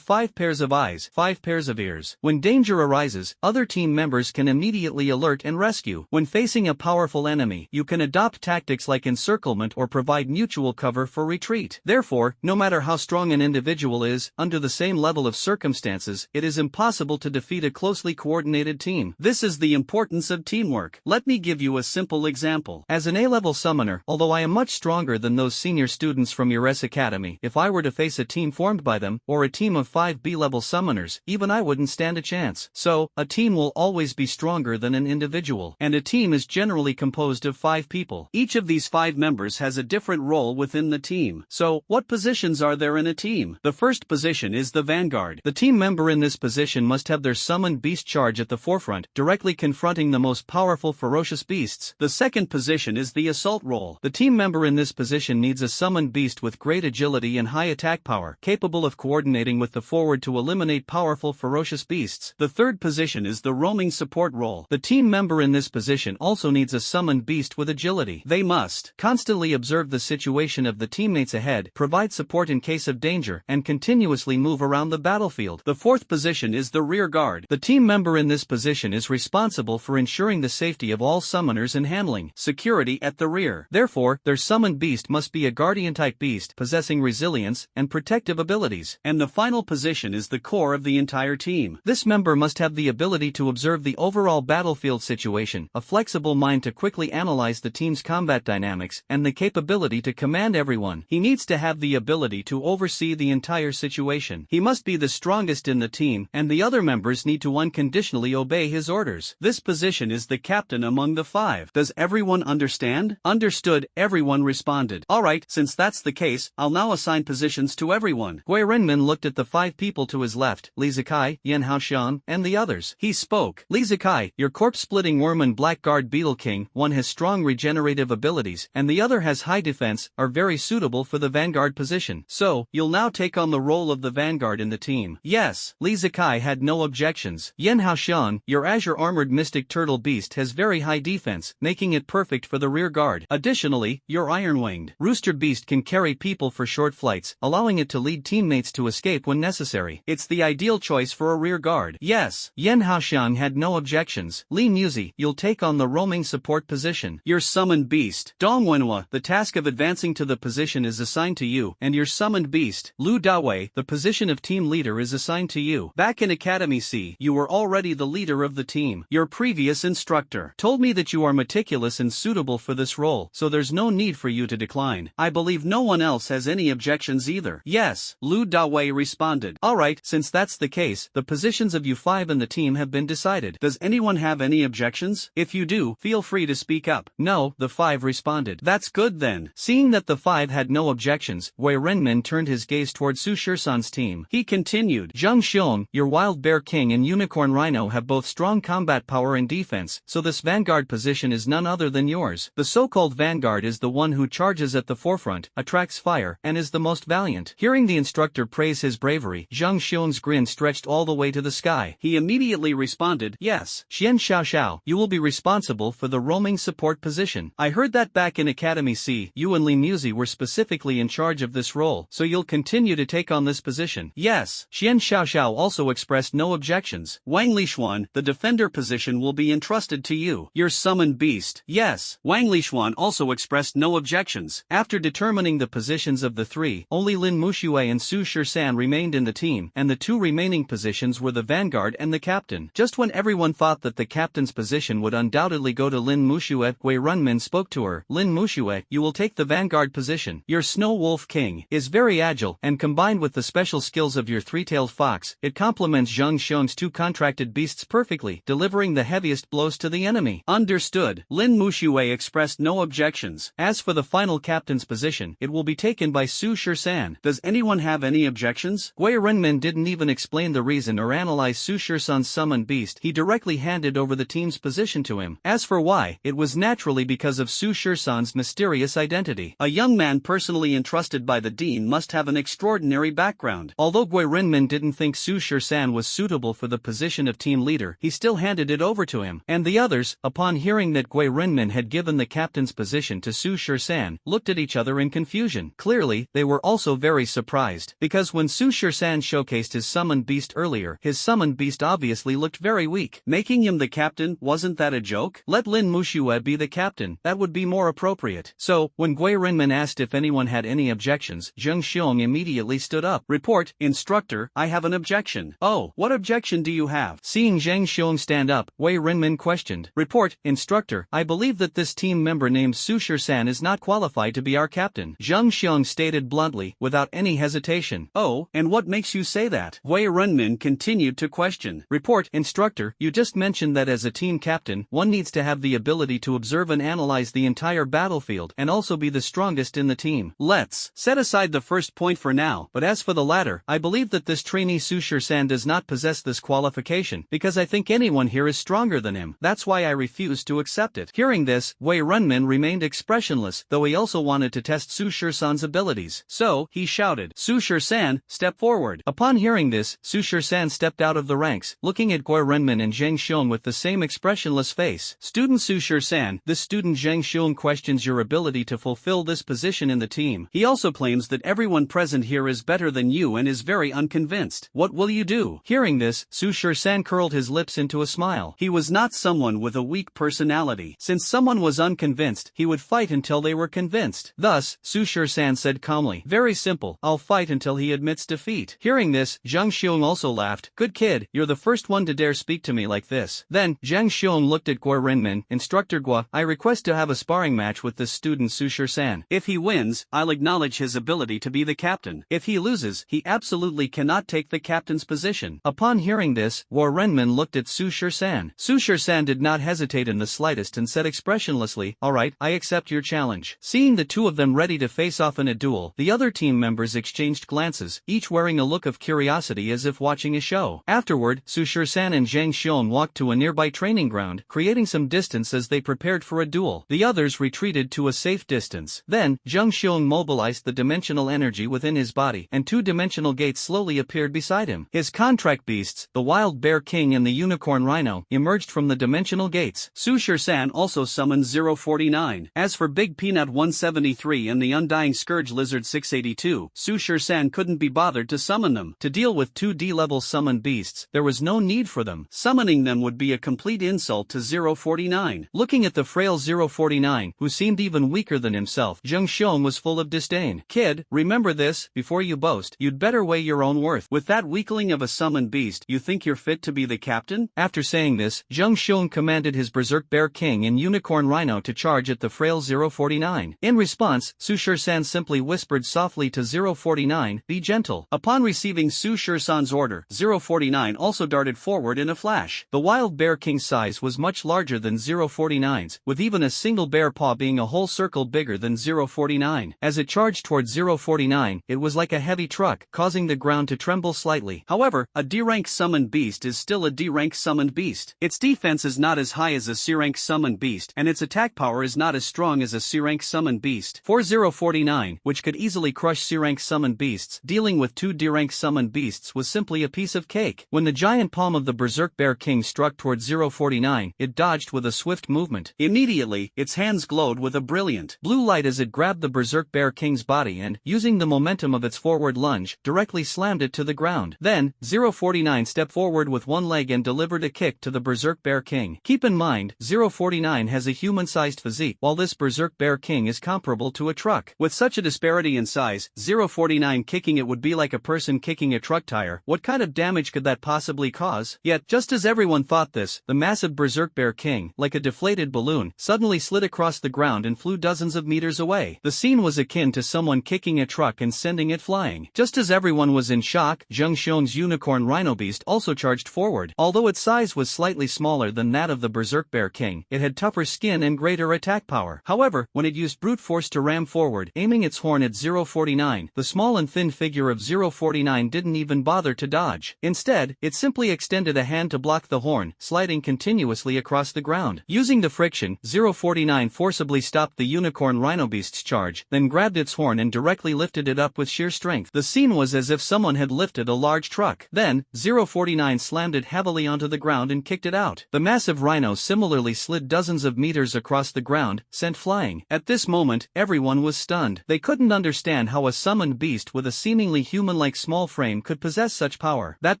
5 pairs of eyes, 5 pairs of ears. When danger arises, other team members can immediately alert and rescue. When facing a powerful enemy, you can adopt tactics like encirclement or provide mutual cover for retreat. Therefore, no matter how strong an individual is, under the same level of circumstances, it is impossible to defeat a closely coordinated team. This is the importance of teamwork. Let me give you a simple example. As an A-level summoner, although I am much stronger than those senior students from your S Academy, if I were to face a team formed by them, or a team of 5 B-level summoners, even I wouldn't stand a chance. So, a team will always be stronger than an individual, and a team is generally composed of 5 people. Each of these 5 members has a different role within the team. So, what positions are there in a team? The first position is the vanguard. The team member in this position must have their summoned beast charge at the forefront, directly confronting the most powerful ferocious beasts. The second position is the assault role. The team member in this position needs a summoned beast with great agility and high attack power, capable of coordinating with the forward to eliminate powerful ferocious beasts. The third position is the roaming support role. The team member in this position also needs a summoned beast with agility. They must constantly observe the situation of the teammates ahead, provide support in case of danger, and continuously move around the battlefield. The fourth position is the rear guard. The team member in this position is responsible for ensuring the safety of all summoners and handling security at the rear. Therefore, their summoned beast must be a guardian-type beast, possessing resilience and protective abilities. And the final position is the core of the entire team. This member must have the ability to observe the overall battlefield situation, a flexible mind to quickly analyze the team's combat dynamics, and the capability to command everyone. He needs to have the ability to oversee the entire situation. He must be the strongest in the team, and the other members need to unconditionally obey his orders. This position is the captain among the five. Does everyone understand? Understood, everyone responded. Alright, since that's the case, I'll now assign positions to everyone. Gui Renmin looked at the five people to his left, Li Zikai, Yan Haoshan, and the others. He spoke. Li Zikai, your corpse-splitting worm and blackguard beetle king, one has strong regenerative abilities, and the other has high defense, are very suitable for the vanguard position. So, you'll now take on the role of the vanguard in the team. Yes, Li Zikai had no objections. Yan Haoshan, your azure armored mystic turtle beast has very high defense, making it perfect for the rear guard. Additionally, your iron-winged rooster beast can carry people for short flights, allowing it to lead teammates to escape when necessary. It's the ideal choice for a rear guard. Yes, Yan Haoshan had no objections. Li Muzi, you'll take on the roaming support position. Your summoned beast, Dong Wenhua, the task of advancing to the position is assigned to you, and your summoned beast, Lu Dawei, the position of team leader is assigned to you. Back in Academy C, you were already the leader of the team. Your previous instructor told me that you are meticulous and suitable for this role, so there's no need for you to decline. I believe no one else has any objections either. Yes, Lu Dawei responded. Alright, since that's the case, the positions of you five in the team have been decided. Does anyone have any objections? If you do, feel free to speak up. No, the five responded. That's good then. Seeing that the five had no objections, Gui Renmin turned his gaze toward Su Shisan's team. He continued. Zheng Xiong, your wild bear king and unicorn rhino have both strong combat power and defense, so this vanguard position is none other than yours. The so-called vanguard is the one who charges at the forefront, attracts fire, and is the most valiant. Hearing the instructor praise his bravery, Zheng Xiong's grin stretched all the way to the sky. He immediately responded, yes, Xian Xiaoxiao, you will be responsible for the roaming support position. I heard that back in Academy C, you and Li Muzi were specifically in charge of this role, so you'll continue to take on this position. Yes, Xian Xiaoxiao also expressed no objections. Wang Lixuan, the defender position will be entrusted to you. Your summoned beast. Yes, Wang Lixuan also expressed no objections. After determining the positions of the three, only Lin Muxue and Su Shisan remained in the team, and the two remaining positions were the vanguard and the captain. Just when everyone thought that the captain's position would undoubtedly go to Lin Muxue, Gui Renmin spoke to her. Lin Muxue, you will take the vanguard position. Your snow wolf king is very agile, and combined with the special skills of your three-tailed fox, it complements Zheng Xiong's two contracted beasts perfectly, delivering the heaviest blows to the enemy. Understood. Lin Muxue expressed no objections. As for the final captain's position, it will be taken by Su Shisan. Does anyone have any objections? Gui Renmin didn't even explain the reason or analyze Su Shisan's summoned beast. He directly handed over the team's position to him. As for why, it was naturally because of Su Shisan's mysterious identity. A young man personally entrusted by the dean must have an extraordinary background. Although Gui Renmin didn't think Su Shisan was suitable for the position of team leader, he still handed it over to him. And the others, upon hearing that Gui Renmin had given the captain's position to Su Shisan, looked at each other in confusion. Clearly, they were also very surprised, because when Su Shisan showcased his summoned beast earlier, his summoned beast obviously looked very weak. Making him the captain, wasn't that a joke? Let Lin Muxue be the captain, that would be more appropriate. So, when Gui Renmin asked if anyone had any objections, Zheng Xiong immediately stood up. Report, instructor, I have an objection. Oh, what objection do you have? Seeing Zheng Xiong stand up, Gui Renmin questioned. Report, instructor, I believe that this team member named Su Shisan is not qualified to be our captain. Zheng Xiong stated bluntly, without any hesitation. Oh, and what makes you say that? Gui Renmin continued to question. Report, instructor, you just mentioned that as a team captain, one needs to have the ability to observe and analyze the entire battlefield, and also be the strongest in the team. Let's set aside the first point for now, but as for the latter, I believe that this trainee Su Shisan does not possess this qualification. disqualification, because I think anyone here is stronger than him. That's why I refuse to accept it. Hearing this, Wei Renmin remained expressionless, though he also wanted to test Su Shisan's abilities. So, he shouted, "Su Shisan, step forward." Upon hearing this, Su Shisan stepped out of the ranks, looking at Wei Renmin and Zheng Xiong with the same expressionless face. "Student Su Shisan, this student Zheng Xiong questions your ability to fulfill this position in the team. He also claims that everyone present here is better than you and is very unconvinced. What will you do?" Hearing this, Su Shisan curled his lips into a smile. He was not someone with a weak personality. Since someone was unconvinced, he would fight until they were convinced. Thus, Su Shisan said calmly, "Very simple, I'll fight until he admits defeat." Hearing this, Zhang Xiong also laughed. "Good kid, you're the first one to dare speak to me like this." Then, Zhang Xiong looked at Guo Renmin. "Instructor Guo, I request to have a sparring match with this student Su Shisan. If he wins, I'll acknowledge his ability to be the captain. If he loses, he absolutely cannot take the captain's position." Upon hearing this, Guo Renmin looked at Su Shisan. Su Shisan did not hesitate in the slightest and said expressionlessly, "Alright, I accept your challenge." Seeing the two of them ready to face off in a duel, the other team members exchanged glances, each wearing a look of curiosity as if watching a show. Afterward, Su Shisan and Zhang Xiong walked to a nearby training ground, creating some distance as they prepared for a duel. The others retreated to a safe distance. Then, Zhang Xiong mobilized the dimensional energy within his body, and two dimensional gates slowly appeared beside him. His contract beasts, the Wild Bear King and the Unicorn Rhino, emerged from the dimensional gates. Su Shisan also summoned 049. As for Big Peanut 173 and the Undying Scourge Lizard 682, Su Shisan couldn't be bothered to summon them. To deal with 2D level summoned beasts, there was no need for them. Summoning them would be a complete insult to 049. Looking at the frail 049, who seemed even weaker than himself, Zheng Xiong was full of disdain. "Kid, remember this, before you boast, you'd better weigh your own worth. With that weakling of a summoned beast, you think you're fit to be the captain?" After saying this, Zheng Xiong commanded his Berserk Bear King and Unicorn Rhino to charge at the frail 049. In response, Su Shisan simply whispered softly to 049, "Be gentle." Upon receiving Su Shisan's order, 049 also darted forward in a flash. The Wild Bear King's size was much larger than 049's, with even a single bear paw being a whole circle bigger than 049. As it charged towards 049, it was like a heavy truck, causing the ground to tremble slightly. However, a D-rank summoned beast is still a D-rank summoned beast. Its defense is not as high as a C-rank summoned beast, and its attack power is not as strong as a C-rank summoned beast. For 049, which could easily crush C-rank summoned beasts, dealing with two D-rank summoned beasts was simply a piece of cake. When the giant palm of the Berserk Bear King struck towards 049, it dodged with a swift movement. Immediately, its hands glowed with a brilliant blue light as it grabbed the Berserk Bear King's body and, using the momentum of its forward lunge, directly slammed it to the ground. Then, 049 stepped forward with one leg and delivered a kick to the Berserk Bear King. Keep in mind, 049 has a human-sized physique, while this Berserk Bear King is comparable to a truck. With such a disparity in size, 049 kicking it would be like a person kicking a truck tire. What kind of damage could that possibly cause? Yet, just as everyone thought this, the massive Berserk Bear King, like a deflated balloon, suddenly slid across the ground and flew dozens of meters away. The scene was akin to someone kicking a truck and sending it flying. Just as everyone was in shock, Zheng Xiong's Unicorn Rhino Beast also charged forward. Although its size was slightly smaller than that of the Berserk Bear King, it had tougher skin and greater attack power. However, when it used brute force to ram forward, aiming its horn at 049, the small and thin figure of 049 didn't even bother to dodge. Instead, it simply extended a hand to block the horn, sliding continuously across the ground. Using the friction, 049 forcibly stopped the Unicorn Rhino Beast's charge, then grabbed its horn and directly lifted it up with sheer strength. The scene was as if someone had lifted a large truck. Then, 049 slammed it heavily onto the ground and kicked it out. The massive rhino similarly slid dozens of meters across the ground, sent flying. At this moment, everyone was stunned. They couldn't understand how a summoned beast with a seemingly human-like small frame could possess such power. That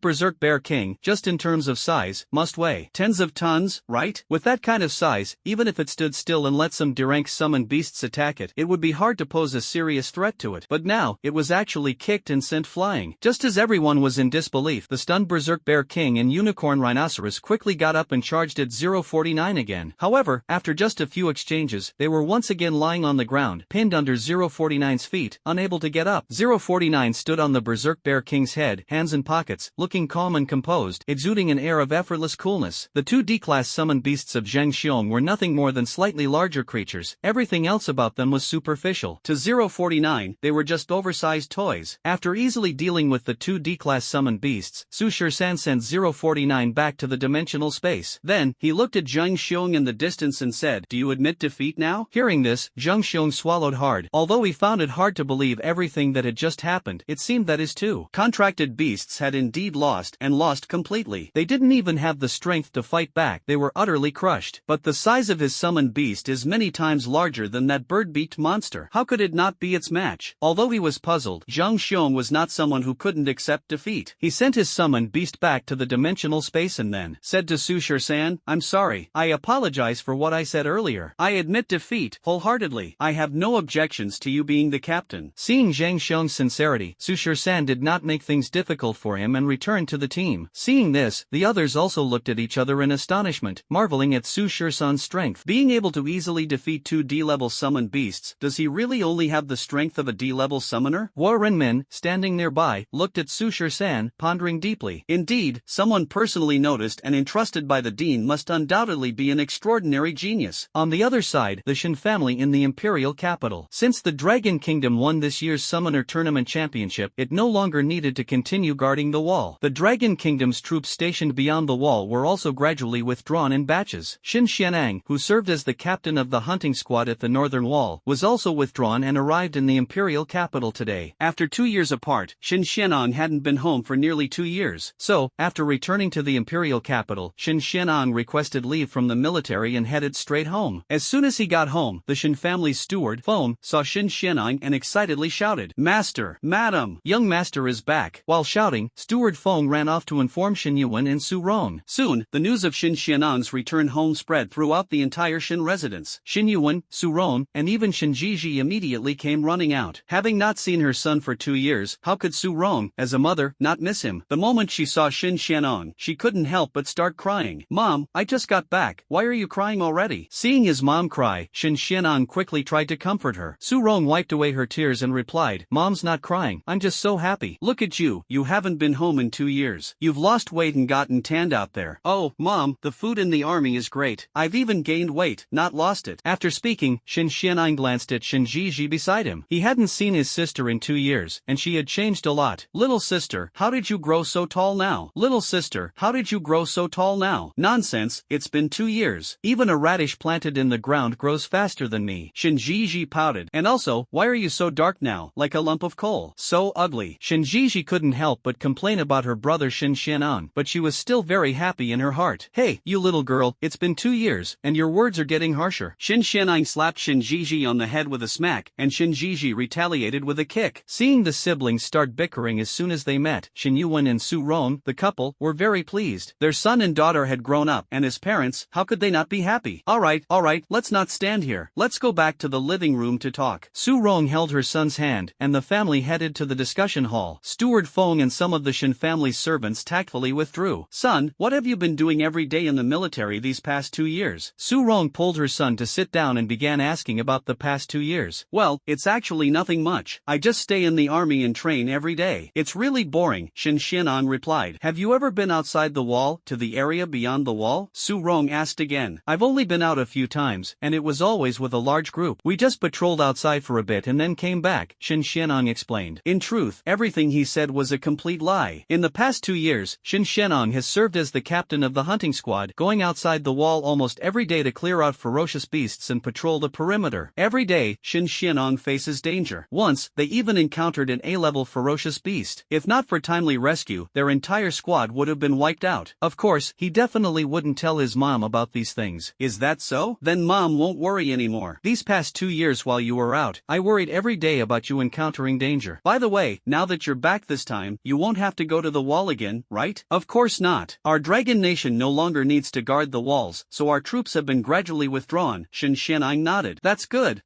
Berserk Bear King, just in terms of size, must weigh tens of tons, right? With that kind of size, even if it stood still and let some D-rank summoned beasts attack it, it would be hard to pose a serious threat to it. But now, it was actually kicked and sent flying. Just as everyone was in disbelief, the stunned Berserk Bear King and Unicorn Rhinoceros quickly got up and charged at 049 again. However, after just a few exchanges, they were once again lying on the ground, pinned under 049's feet, unable to get up. 049 stood on the Berserk Bear King's head, hands in pockets, looking calm and composed, exuding an air of effortless coolness. The two D-class summoned beasts of Zheng Xiong were nothing more than slightly larger creatures. Everything else about them was superficial. To 049, they were just oversized toys. After easily dealing with the two D-class summoned beasts, Su Shisan sent 049 back to the dimensional space. Then, he looked at Zhang Xiong in the distance and said, "Do you admit defeat now?" Hearing this, Zhang Xiong swallowed hard. Although he found it hard to believe everything that had just happened, it seemed that his two contracted beasts had indeed lost, and lost completely. They didn't even have the strength to fight back. They were utterly crushed. But the size of his summoned beast is many times larger than that bird-beaked monster. How could it not be its match? Although he was puzzled, Zhang Xiong was not someone who couldn't accept defeat. He sent his summoned beast back to the dimensional space and then said to Su Shisan, "I'm sorry. I apologize for what I said earlier. I admit defeat wholeheartedly. I have no objections to you being the captain." Seeing Zhang Xiong's sincerity, Su Shisan did not make things difficult for him and returned to the team. Seeing this, the others also looked at each other in astonishment, marveling at Su Shisan's strength. Being able to easily defeat two D-level summoned beasts, does he really only have the strength of a D-level summoner? Hua Renmin, standing nearby, looked at Su Shisan, pondering deeply. Indeed, someone personally noticed and entrusted by the dean must undoubtedly be an extraordinary genius. On the other side, the Shin family in the imperial capital. Since the Dragon Kingdom won this year's Summoner Tournament Championship, it no longer needed to continue guarding the wall. The Dragon Kingdom's troops stationed beyond the wall were also gradually withdrawn in batches. Shin Xianang, who served as the captain of the hunting squad at the northern wall, was also withdrawn and arrived in the imperial capital today. After 2 years apart, Shin Xianang hadn't been home for nearly 2 years. So, after returning to the imperial capital, Shin Xianang requested leave from the military and headed straight home. As soon as he got home, the Shin family's steward, Feng, saw Shin Xianang and excitedly shouted, "Master, Madam, young master is back." While shouting, Steward Feng ran off to inform Shin Yuan and Su Rong. Soon, the news of Shin Xianang's return home spread throughout the entire Shin residence. Shin Yuan, Su Rong, and even Shin Jiji immediately came running out. Having not seen her son for 2 years, how could Su Rong, as a mother, not miss him? The moment she saw Shin Xianang, she couldn't help but start crying. "Mom, I just got back. Why are you crying already?" Seeing his mom cry, Shin Xianang quickly tried to comfort her. Su Rong wiped away her tears and replied, "Mom's not crying. I'm just so happy. Look at you. You haven't been home in 2 years. You've lost weight and gotten tanned out there. Oh, Mom, the food in the army is great. I've even gained weight, not lost it." After speaking, Shin Xianang glanced at Shin Jiji beside him. He hadn't seen his sister in 2 years, and she had changed a lot. "Little sister, how did you grow so tall now? Little sister, how did you grow so tall now?" "Nonsense, it's been 2 years. Even a radish planted in the ground grows faster than me." Shin Jiji pouted. "And also, why are you so dark now, like a lump of coal? So ugly." Shin Jiji couldn't help but complain about her brother Shin Xianang, but she was still very happy in her heart. "Hey, you little girl, it's been 2 years, and your words are getting harsher." Shin Xianang slapped Shin Jiji on the head with a smack, and Shin Jiji retaliated with a kick. Seeing the siblings start bickering as soon as they met, Shin Yuan and Su Rong, the couple, were very pleased. Their son and daughter had grown up, and as parents, how could they not be happy? All right, let's not stand here. Let's go back to the living room to talk." Su Rong held her son's hand, and the family headed to the discussion hall. Steward Feng and some of the Shin family's servants tactfully withdrew. "Son, what have you been doing every day in the military these past 2 years?" Su Rong pulled her son to sit down and began asking about the past 2 years. "Well, it's actually nothing much. I just stay in the army and train every day. It's really boring," Shin Xianang replied. "Have you ever been outside the wall, to the area beyond the wall?" Su Rong asked again. "I've only been out a few times, and it was always with a large group. We just patrolled outside for a bit and then came back," Shin Xianang explained. In truth, everything he said was a complete lie. In the past 2 years, Shin Xianang has served as the captain of the hunting squad, going outside the wall almost every day to clear out ferocious beasts and patrol the perimeter. Every day, Shin Xianang faces danger. Once, they even encountered an A-level ferocious beast. If not for timely rescue, their entire squad would have been wiped out. Of course, he definitely wouldn't tell his mom about these things. Is that so? Then Mom won't worry anymore. These past 2 years while you were out, I worried every day about you encountering danger. By the way, now that you're back this time, you won't have to go to the wall again, right? Of course not. Our Dragon Nation no longer needs to guard the walls, so our troops have been gradually withdrawn. Shin Xianang nodded. That's good.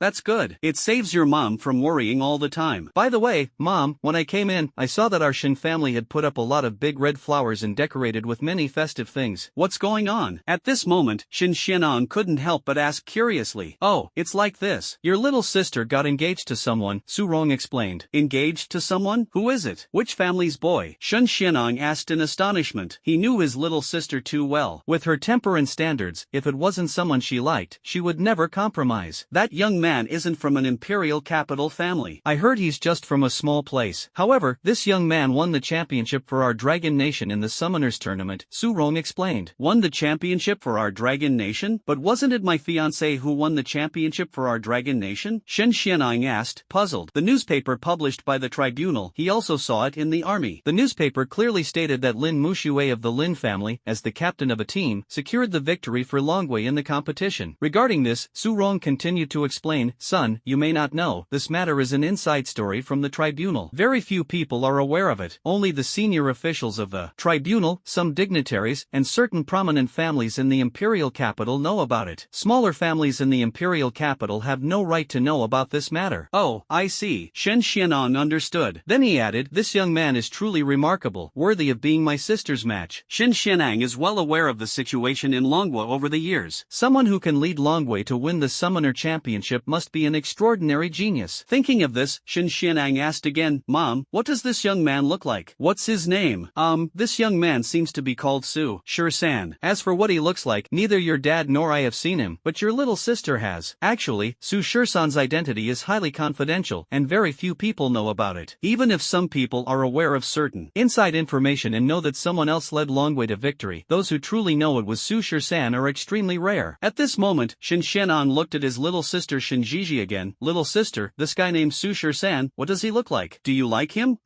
It saves your mom from worrying all the time. By the way, Mom, when I came in, I saw that our Shin family had put up a lot of big red flowers and decorated with many festive things. What's going on? At this moment, Shin Xianang couldn't help but ask curiously. "Oh, it's like this. Your little sister got engaged to someone," Su Rong explained. "Engaged to someone? Who is it? Which family's boy?" Shin Xianang asked in astonishment. He knew his little sister too well. With her temper and standards, if it wasn't someone she liked, she would never compromise. "That young man isn't from an imperial capital family. I heard he's just from a small place. However, this young man won the championship for our Dragon Nation in the Summoners Tournament, Su-rong explained. Won the championship for our Dragon Nation? But wasn't it my fiancé who won the championship for our Dragon Nation? Shen Xianang asked, puzzled. The newspaper published by the tribunal, he also saw it in the army. The newspaper clearly stated that Lin Muxue of the Lin family, as the captain of a team, secured the victory for Longwei in the competition. Regarding this, Su-rong continued to explain, son, you may not know, this matter is an inside story from the tribunal. Very few people are aware of it. Only the senior officials of the tribunal, some dignitaries, and certain prominent families in the imperial capital know about it. Smaller families in the imperial capital have no right to know about this matter. Oh, I see. Shen Xianong understood. Then he added, this young man is truly remarkable, worthy of being my sister's match. Shen Xianang is well aware of the situation in Longwei over the years. Someone who can lead Longwei to win the Summoner Championship must be an extraordinary genius. Thinking of this, Shen Xianang asked again, Mom, what does this young man look like? What's his name? This young man seems to be called Su Shur-san. As for what he looks like, neither your dad nor I have seen him, but your little sister has. Actually, Su Shur-san's identity is highly confidential, and very few people know about it. Even if some people are aware of certain inside information and know that someone else led Longwei to victory, those who truly know it was Su Shur-san are extremely rare. At this moment, Shen Xianong looked at his little sister Shinjiji again. Little sister, this guy named Su Shur-san, what does he look like? Do you like him?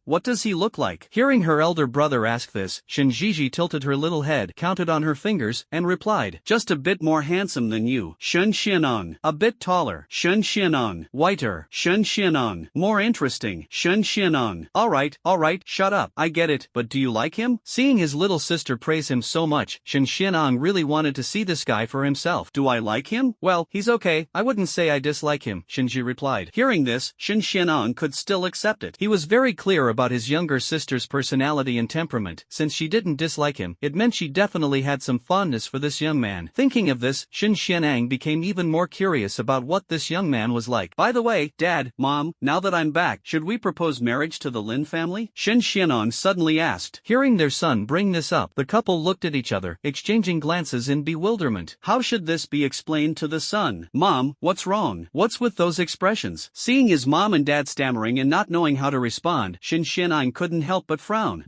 What does he look like? Hearing her elder brother ask this, Shinjiji tilted her little head, counted on her fingers, and replied, just a bit more handsome than you, Shen Xianong. A bit taller, Shen Xianong. Whiter, Shen Xianong. More interesting, Shen Xianong. Alright, shut up. I get it, but do you like him? Seeing his little sister praise him so much, Shen Xianong really wanted to see this guy for himself. Do I like him? Well, he's okay. I wouldn't say I dislike him, Shinji replied. Hearing this, Shen Xianong could still accept it. He was very clear about his younger sister's personality and temperament. Since she didn't dislike him, it meant she definitely had some fondness for this young man. Thinking of this, Shen Xianang became even more curious about what this young man was like. By the way, Dad, Mom, now that I'm back, should we propose marriage to the Lin family? Shen Xianong suddenly asked. Hearing their son bring this up, the couple looked at each other, exchanging glances in bewilderment. How should this be explained to the son? Mom, what's wrong? What's with those expressions? Seeing his mom and dad stammering and not knowing how to respond, Shen Xianong couldn't help but frown.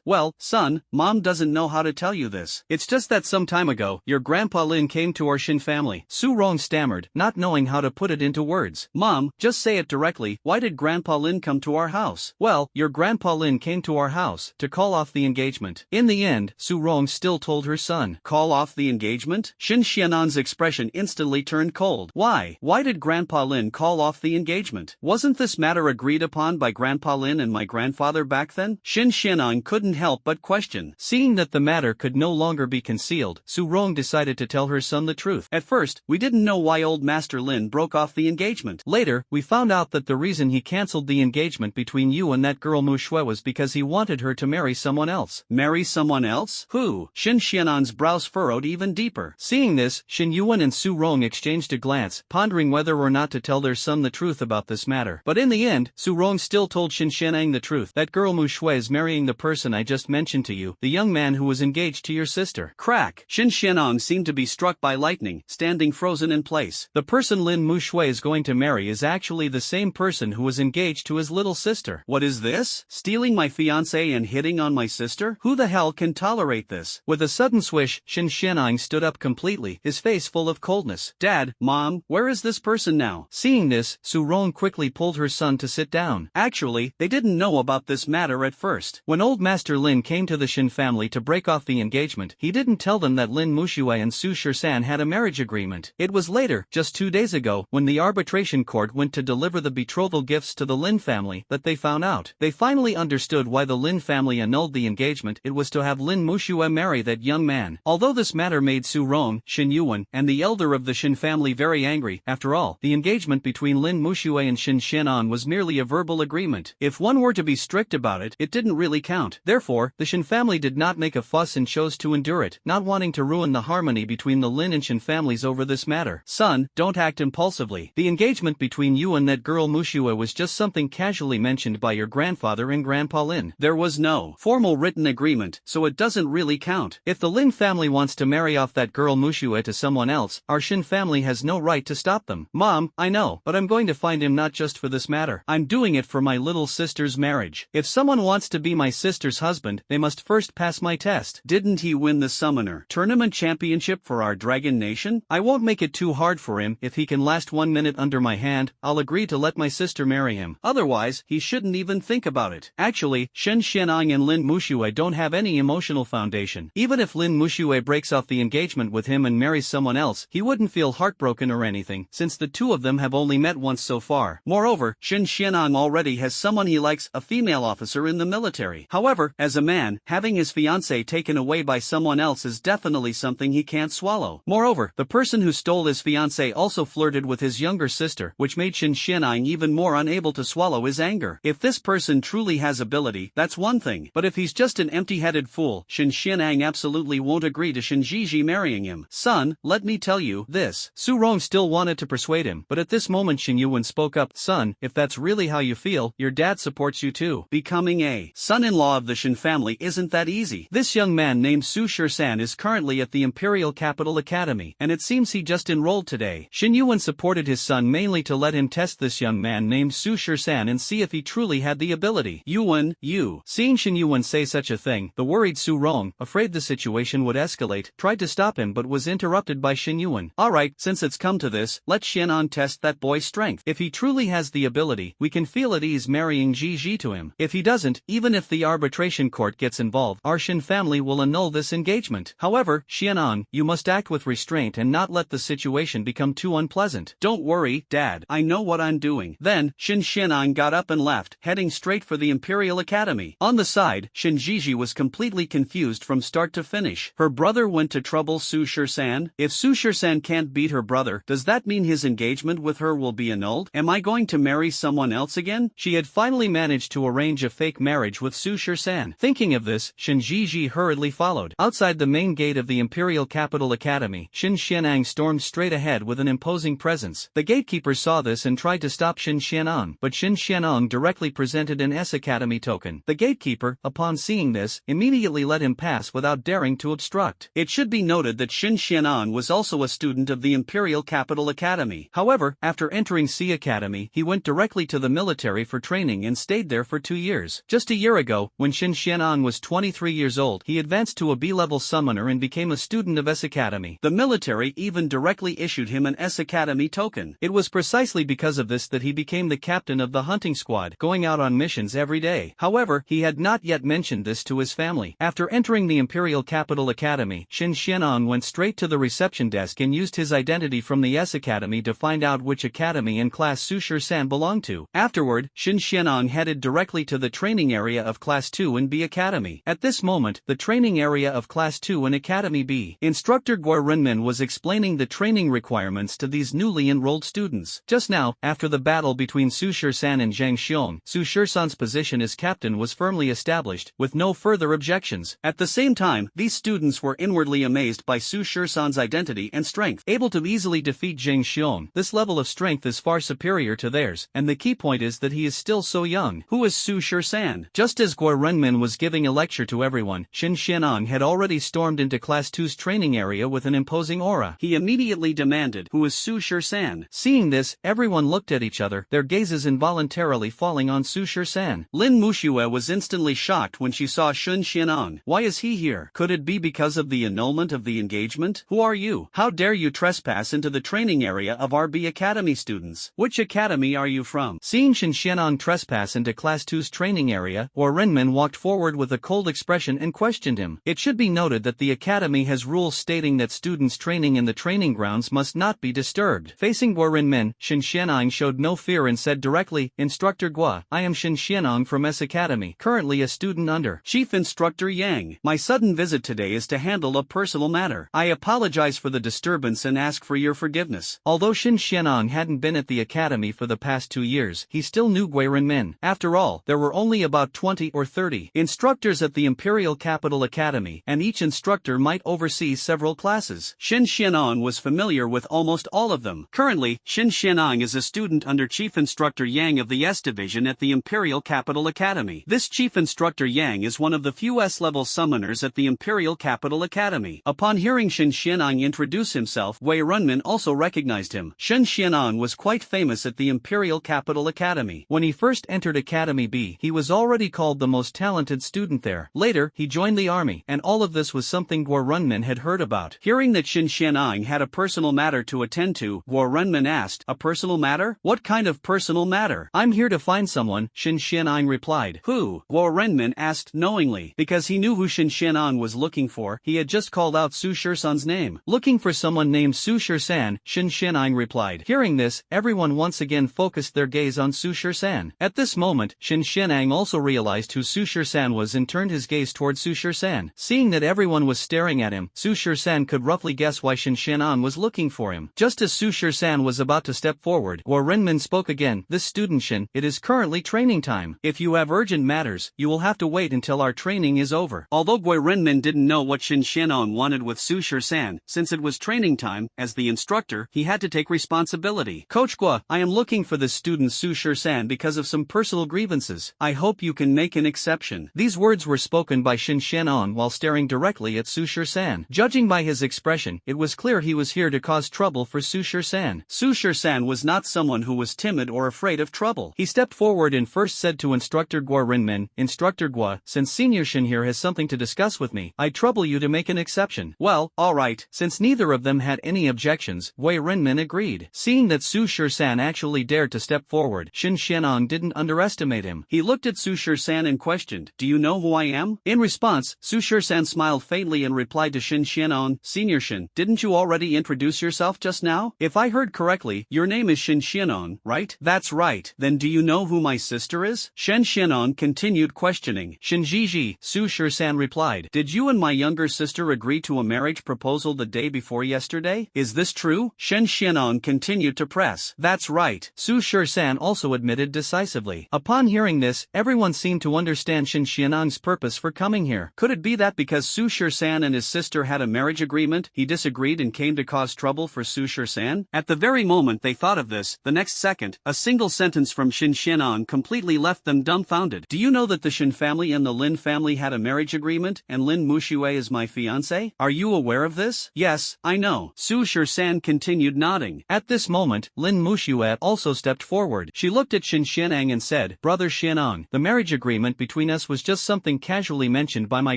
Well, son, Mom doesn't know how to tell you this. It's just that some time ago, your grandpa Lin came to our Shin family. Su-rong stammered, not knowing how to put it into words. Mom, just say it directly. Why did Grandpa Lin come to our house? Well, your Grandpa Lin came to our house to call off the engagement. In the end, Su-rong still told her son. Call off the engagement? Shen Xianong's expression instantly turned cold. Why? Why did Grandpa Lin call off the engagement? Wasn't this matter agreed upon by Grandpa Lin and my grandfather back then? Shen Xianong couldn't help but question. Seeing that the matter could no longer be concealed, Su-rong decided to tell her son the truth. At first, we didn't know why old Master Lin broke off the engagement. Later, we found out that the reason he cancelled the engagement between you and that girl Muxue was because he wanted her to marry someone else. Marry someone else? Who? Shen Xianong's brows furrowed even deeper. Seeing this, Shen Yuan and Su-rong exchanged a glance, pondering whether or not to tell their son the truth about this matter. But in the end, Su-rong still told Shen Xianong the truth. That girl Muxue is marrying the person I just mentioned to you, the young man who was engaged to your sister. Crack! Shen Xianong seemed to be struck by lightning, standing frozen in place. The person Lin Muxue is going to marry is actually the same person who was engaged to his little sister. What is this? Stealing my fiancé and hitting on my sister? Who the hell can tolerate this? With a sudden swish, Shen Xianong stood up completely, his face full of coldness. Dad, Mom, where is this person now? Seeing this, Su-rong quickly pulled her son to sit down. Actually, they didn't know about this matter at first. When old Master Lin came to the Shin family to break off the engagement, he didn't tell them that Lin Muxue and Su Shur-san had a marriage agreement. It was later, just 2 days ago, when the arbitration court went to deliver the betrothal gifts to the Lin family, that they found out. They finally understood why the Lin family annulled the engagement. It was to have Lin Muxue marry that young man. Although this matter made Su-rong, Shen Yuan, and the elder of the Shin family very angry, after all, the engagement between Lin Muxue and Shen Xianong was merely a verbal agreement. If one were to be strict about it, it didn't really count. Therefore, the Shin family did not make a fuss and chose to endure it, not wanting to ruin the harmony between the Lin and Shin families over this matter. Son, don't act impulsively. The engagement between you and that girl Muxue was just something casually mentioned by your grandfather and Grandpa Lin. There was no formal written agreement, so it doesn't really count. If the Lin family wants to marry off that girl Muxue to someone else, our Shin family has no right to stop them. Mom, I know, but I'm going to find him not just for this matter. I'm doing it for my little sister's marriage. If someone wants to be my sister's summoner's husband, they must first pass my test. Didn't he win the summoner tournament championship for our Dragon Nation? I won't make it too hard for him. If he can last 1 minute under my hand, I'll agree to let my sister marry him. Otherwise, he shouldn't even think about it. Actually, Shen Xianang and Lin Muxue don't have any emotional foundation. Even if Lin Muxue breaks off the engagement with him and marries someone else, he wouldn't feel heartbroken or anything, since the two of them have only met once so far. Moreover, Shen Xianang already has someone he likes, a female officer in the military. However, as a man, having his fiancée taken away by someone else is definitely something he can't swallow. Moreover, the person who stole his fiancée also flirted with his younger sister, which made Shen Xianang even more unable to swallow his anger. If this person truly has ability, that's one thing, but if he's just an empty-headed fool, Shen Xianang absolutely won't agree to Shen Jiji marrying him. Son, let me tell you this. Su Rong still wanted to persuade him, but at this moment Shen Yuan spoke up. Son, if that's really how you feel, your dad supports you too. Becoming a son-in-law of the Shen family isn't that easy. This young man named Su Shisan is currently at the Imperial Capital Academy, and it seems he just enrolled today. Shen Yuan supported his son mainly to let him test this young man named Su Shisan and see if he truly had the ability. Yuan, you. Seeing Shen Yuan say such a thing, the worried Su Rong, afraid the situation would escalate, tried to stop him but was interrupted by Shen Yuan. Alright, since it's come to this, let Xianan test that boy's strength. If he truly has the ability, we can feel at ease marrying Ji to him. If he doesn't, even if the arbitration court gets involved, our Shen family will annul this engagement. However, Xianan, you must act with restraint and not let the situation become too unpleasant. Don't worry, Dad, I know what I'm doing. Then, Shen Xianan got up and left, heading straight for the Imperial Academy. On the side, Shen Jiji was completely confused from start to finish. Her brother went to trouble Su Shisan? If Su Shisan can't beat her brother, does that mean his engagement with her will be annulled? Am I going to marry someone else again? She had finally managed to arrange a fake marriage with Su Shisan. Thinking of this, Shen Jiji hurriedly followed. Outside the main gate of the Imperial Capital Academy, Shen Xianang stormed straight ahead with an imposing presence. The gatekeeper saw this and tried to stop Shen Xianang, but Shen Xianang directly presented an S Academy token. The gatekeeper, upon seeing this, immediately let him pass without daring to obstruct. It should be noted that Shen Xianang was also a student of the Imperial Capital Academy. However, after entering C Academy, he went directly to the military for training and stayed there for 2 years. Just a year ago, when Shen Xianang was 23 years old, he advanced to a B-level summoner and became a student of S Academy. The military even directly issued him an S Academy token. It was precisely because of this that he became the captain of the hunting squad, going out on missions every day. However, he had not yet mentioned this to his family. After entering the Imperial Capital Academy, Shen Xianang went straight to the reception desk and used his identity from the S Academy to find out which academy and class Su Shisan belonged to. Afterward, Shen Xianang headed directly to the training area of Class 2 in B Academy. At this moment, the training area of Class 2 in Academy B, Instructor Guo Renmin was explaining the training requirements to these newly enrolled students. Just now, after the battle between Su Shisan and Zhang Xiong, Su Shisan's position as captain was firmly established, with no further objections. At the same time, these students were inwardly amazed by Su Shisan's identity and strength. Able to easily defeat Zhang Xiong, this level of strength is far superior to theirs, and the key point is that he is still so young. Who is Su Shisan? Just as Guo Renmin was giving a lecture to everyone, Shen Xianang had already stormed into Class 2's training area with an imposing aura. He immediately demanded, "Who is Su Shisan?" Seeing this, everyone looked at each other, their gazes involuntarily falling on Su Shisan. Lin Muxue was instantly shocked when she saw Shen Xianang. Why is he here? Could it be because of the annulment of the engagement? Who are you? How dare you trespass into the training area of our B Academy students? Which academy are you from? Seeing Shen Xianang trespass into Class 2's training area, Guo Renmin walked forward with a cold expression and questioned him. It should be noted that the academy has rules stating that students training in the training grounds must not be disturbed. Facing Guo Renmin, Shen Xianang showed no fear and said directly, "Instructor Guo, I am Shen Xianang from S Academy, currently a student under Chief Instructor Yang. My sudden visit today is to handle a personal matter. I apologize for the disturbance and ask for your forgiveness." Although Shen Xianang hadn't been at the academy for the past 2 years, he still knew Guo Renmin. After all, there were only about 20 or 30 instructors at the Imperial Capital Academy, and each instructor might oversee several classes. Shen Xianang was familiar with almost all of them. Currently, Shen Xianang is a student under Chief Instructor Yang of the S Division at the Imperial Capital Academy. This Chief Instructor Yang is one of the few S-level summoners at the Imperial Capital Academy. Upon hearing Shen Xianang introduce himself, Wei Runman also recognized him. Shen Xianang was quite famous at the Imperial Capital Academy. When he first entered Academy B, he was already called the most talented student there. Later, he joined the army, and all of this was something Guo Runman had heard about. Hearing that Shin Xianang had a personal matter to attend to, Guo Runman asked, "A personal matter? What kind of personal matter?" "I'm here to find someone," Shin Xianang replied. "Who?" Guo Renmin asked knowingly. Because he knew who Shin Xianang was looking for, he had just called out Su Shisan's name. "Looking for someone named Su Shisan," Shin Xianang replied. Hearing this, everyone once again focused their gaze on Su Shisan. At this moment, Shin Xianang also realized who Su Shisan was and turned his gaze toward Su Shisan. Seeing that everyone was staring at him, Su Shisan could roughly guess why Shin Xianang was looking for him. Just as Su Shisan was about to step forward, Guo Renmin spoke again. "This student Shin, it is currently training time. If you have urgent matters, you will have to wait until our training is over." Although Guo Renmin didn't know what Shin Xianong wanted with Su Shisan, since it was training time, as the instructor, he had to take responsibility. "Coach Guo, I am looking for this student Su Shisan because of some personal grievances. I hope you can make an exception." These words were spoken by Shin Xianong while staring directly at Su Shisan. Judging by his expression, it was clear he was here to cause trouble for Su Shisan. Su Shisan was not someone who was timid or afraid of trouble. He stepped forward and first said to Instructor Guo Renmin, "Instructor Guo, since Senior Shin here has something to discuss with me, I trouble you to make an exception." "Well, alright." Since neither of them had any objections, Guo Renmin agreed. Seeing that Su Shisan actually dared to step forward, Shin Xianong didn't underestimate him. He looked at Su Shisan and questioned, "Do you know who I am?" In response, Su Shisan smiled faintly and replied to Shin Xianong, "Senior Shin, didn't you already introduce yourself just now? If I heard correctly, your name is Shin Xianong, right?" "That's right." "Then do you know who my sister is?" Shin Xianong continued questioning. "Shin Jiji," Su Shisan replied. "Did you and my younger sister agree to a marriage proposal the day before yesterday? Is this true?" Shin Xianong continued to press. "That's right," Su Shisan also admitted decisively. Upon hearing this, everyone seemed to understand Shin Xianong's purpose for coming here. Could it be that because Su Shisan and his sister had a marriage agreement, he disagreed and came to cause trouble for Su Shisan? At the very moment they thought of this, the next second, a single sentence from Shin Xianong completely left them dumbfounded. "Do you know that the Shin family and the Lin family had a marriage agreement, and Lin Muxue is my fiancé? Are you aware of this?" "Yes, I know." Su Shisan continued nodding. At this moment, Lin Muxue also stepped forward. She looked at Shin Xianong and said, "Brother Xianong, the marriage agreement between us was just something casually mentioned by my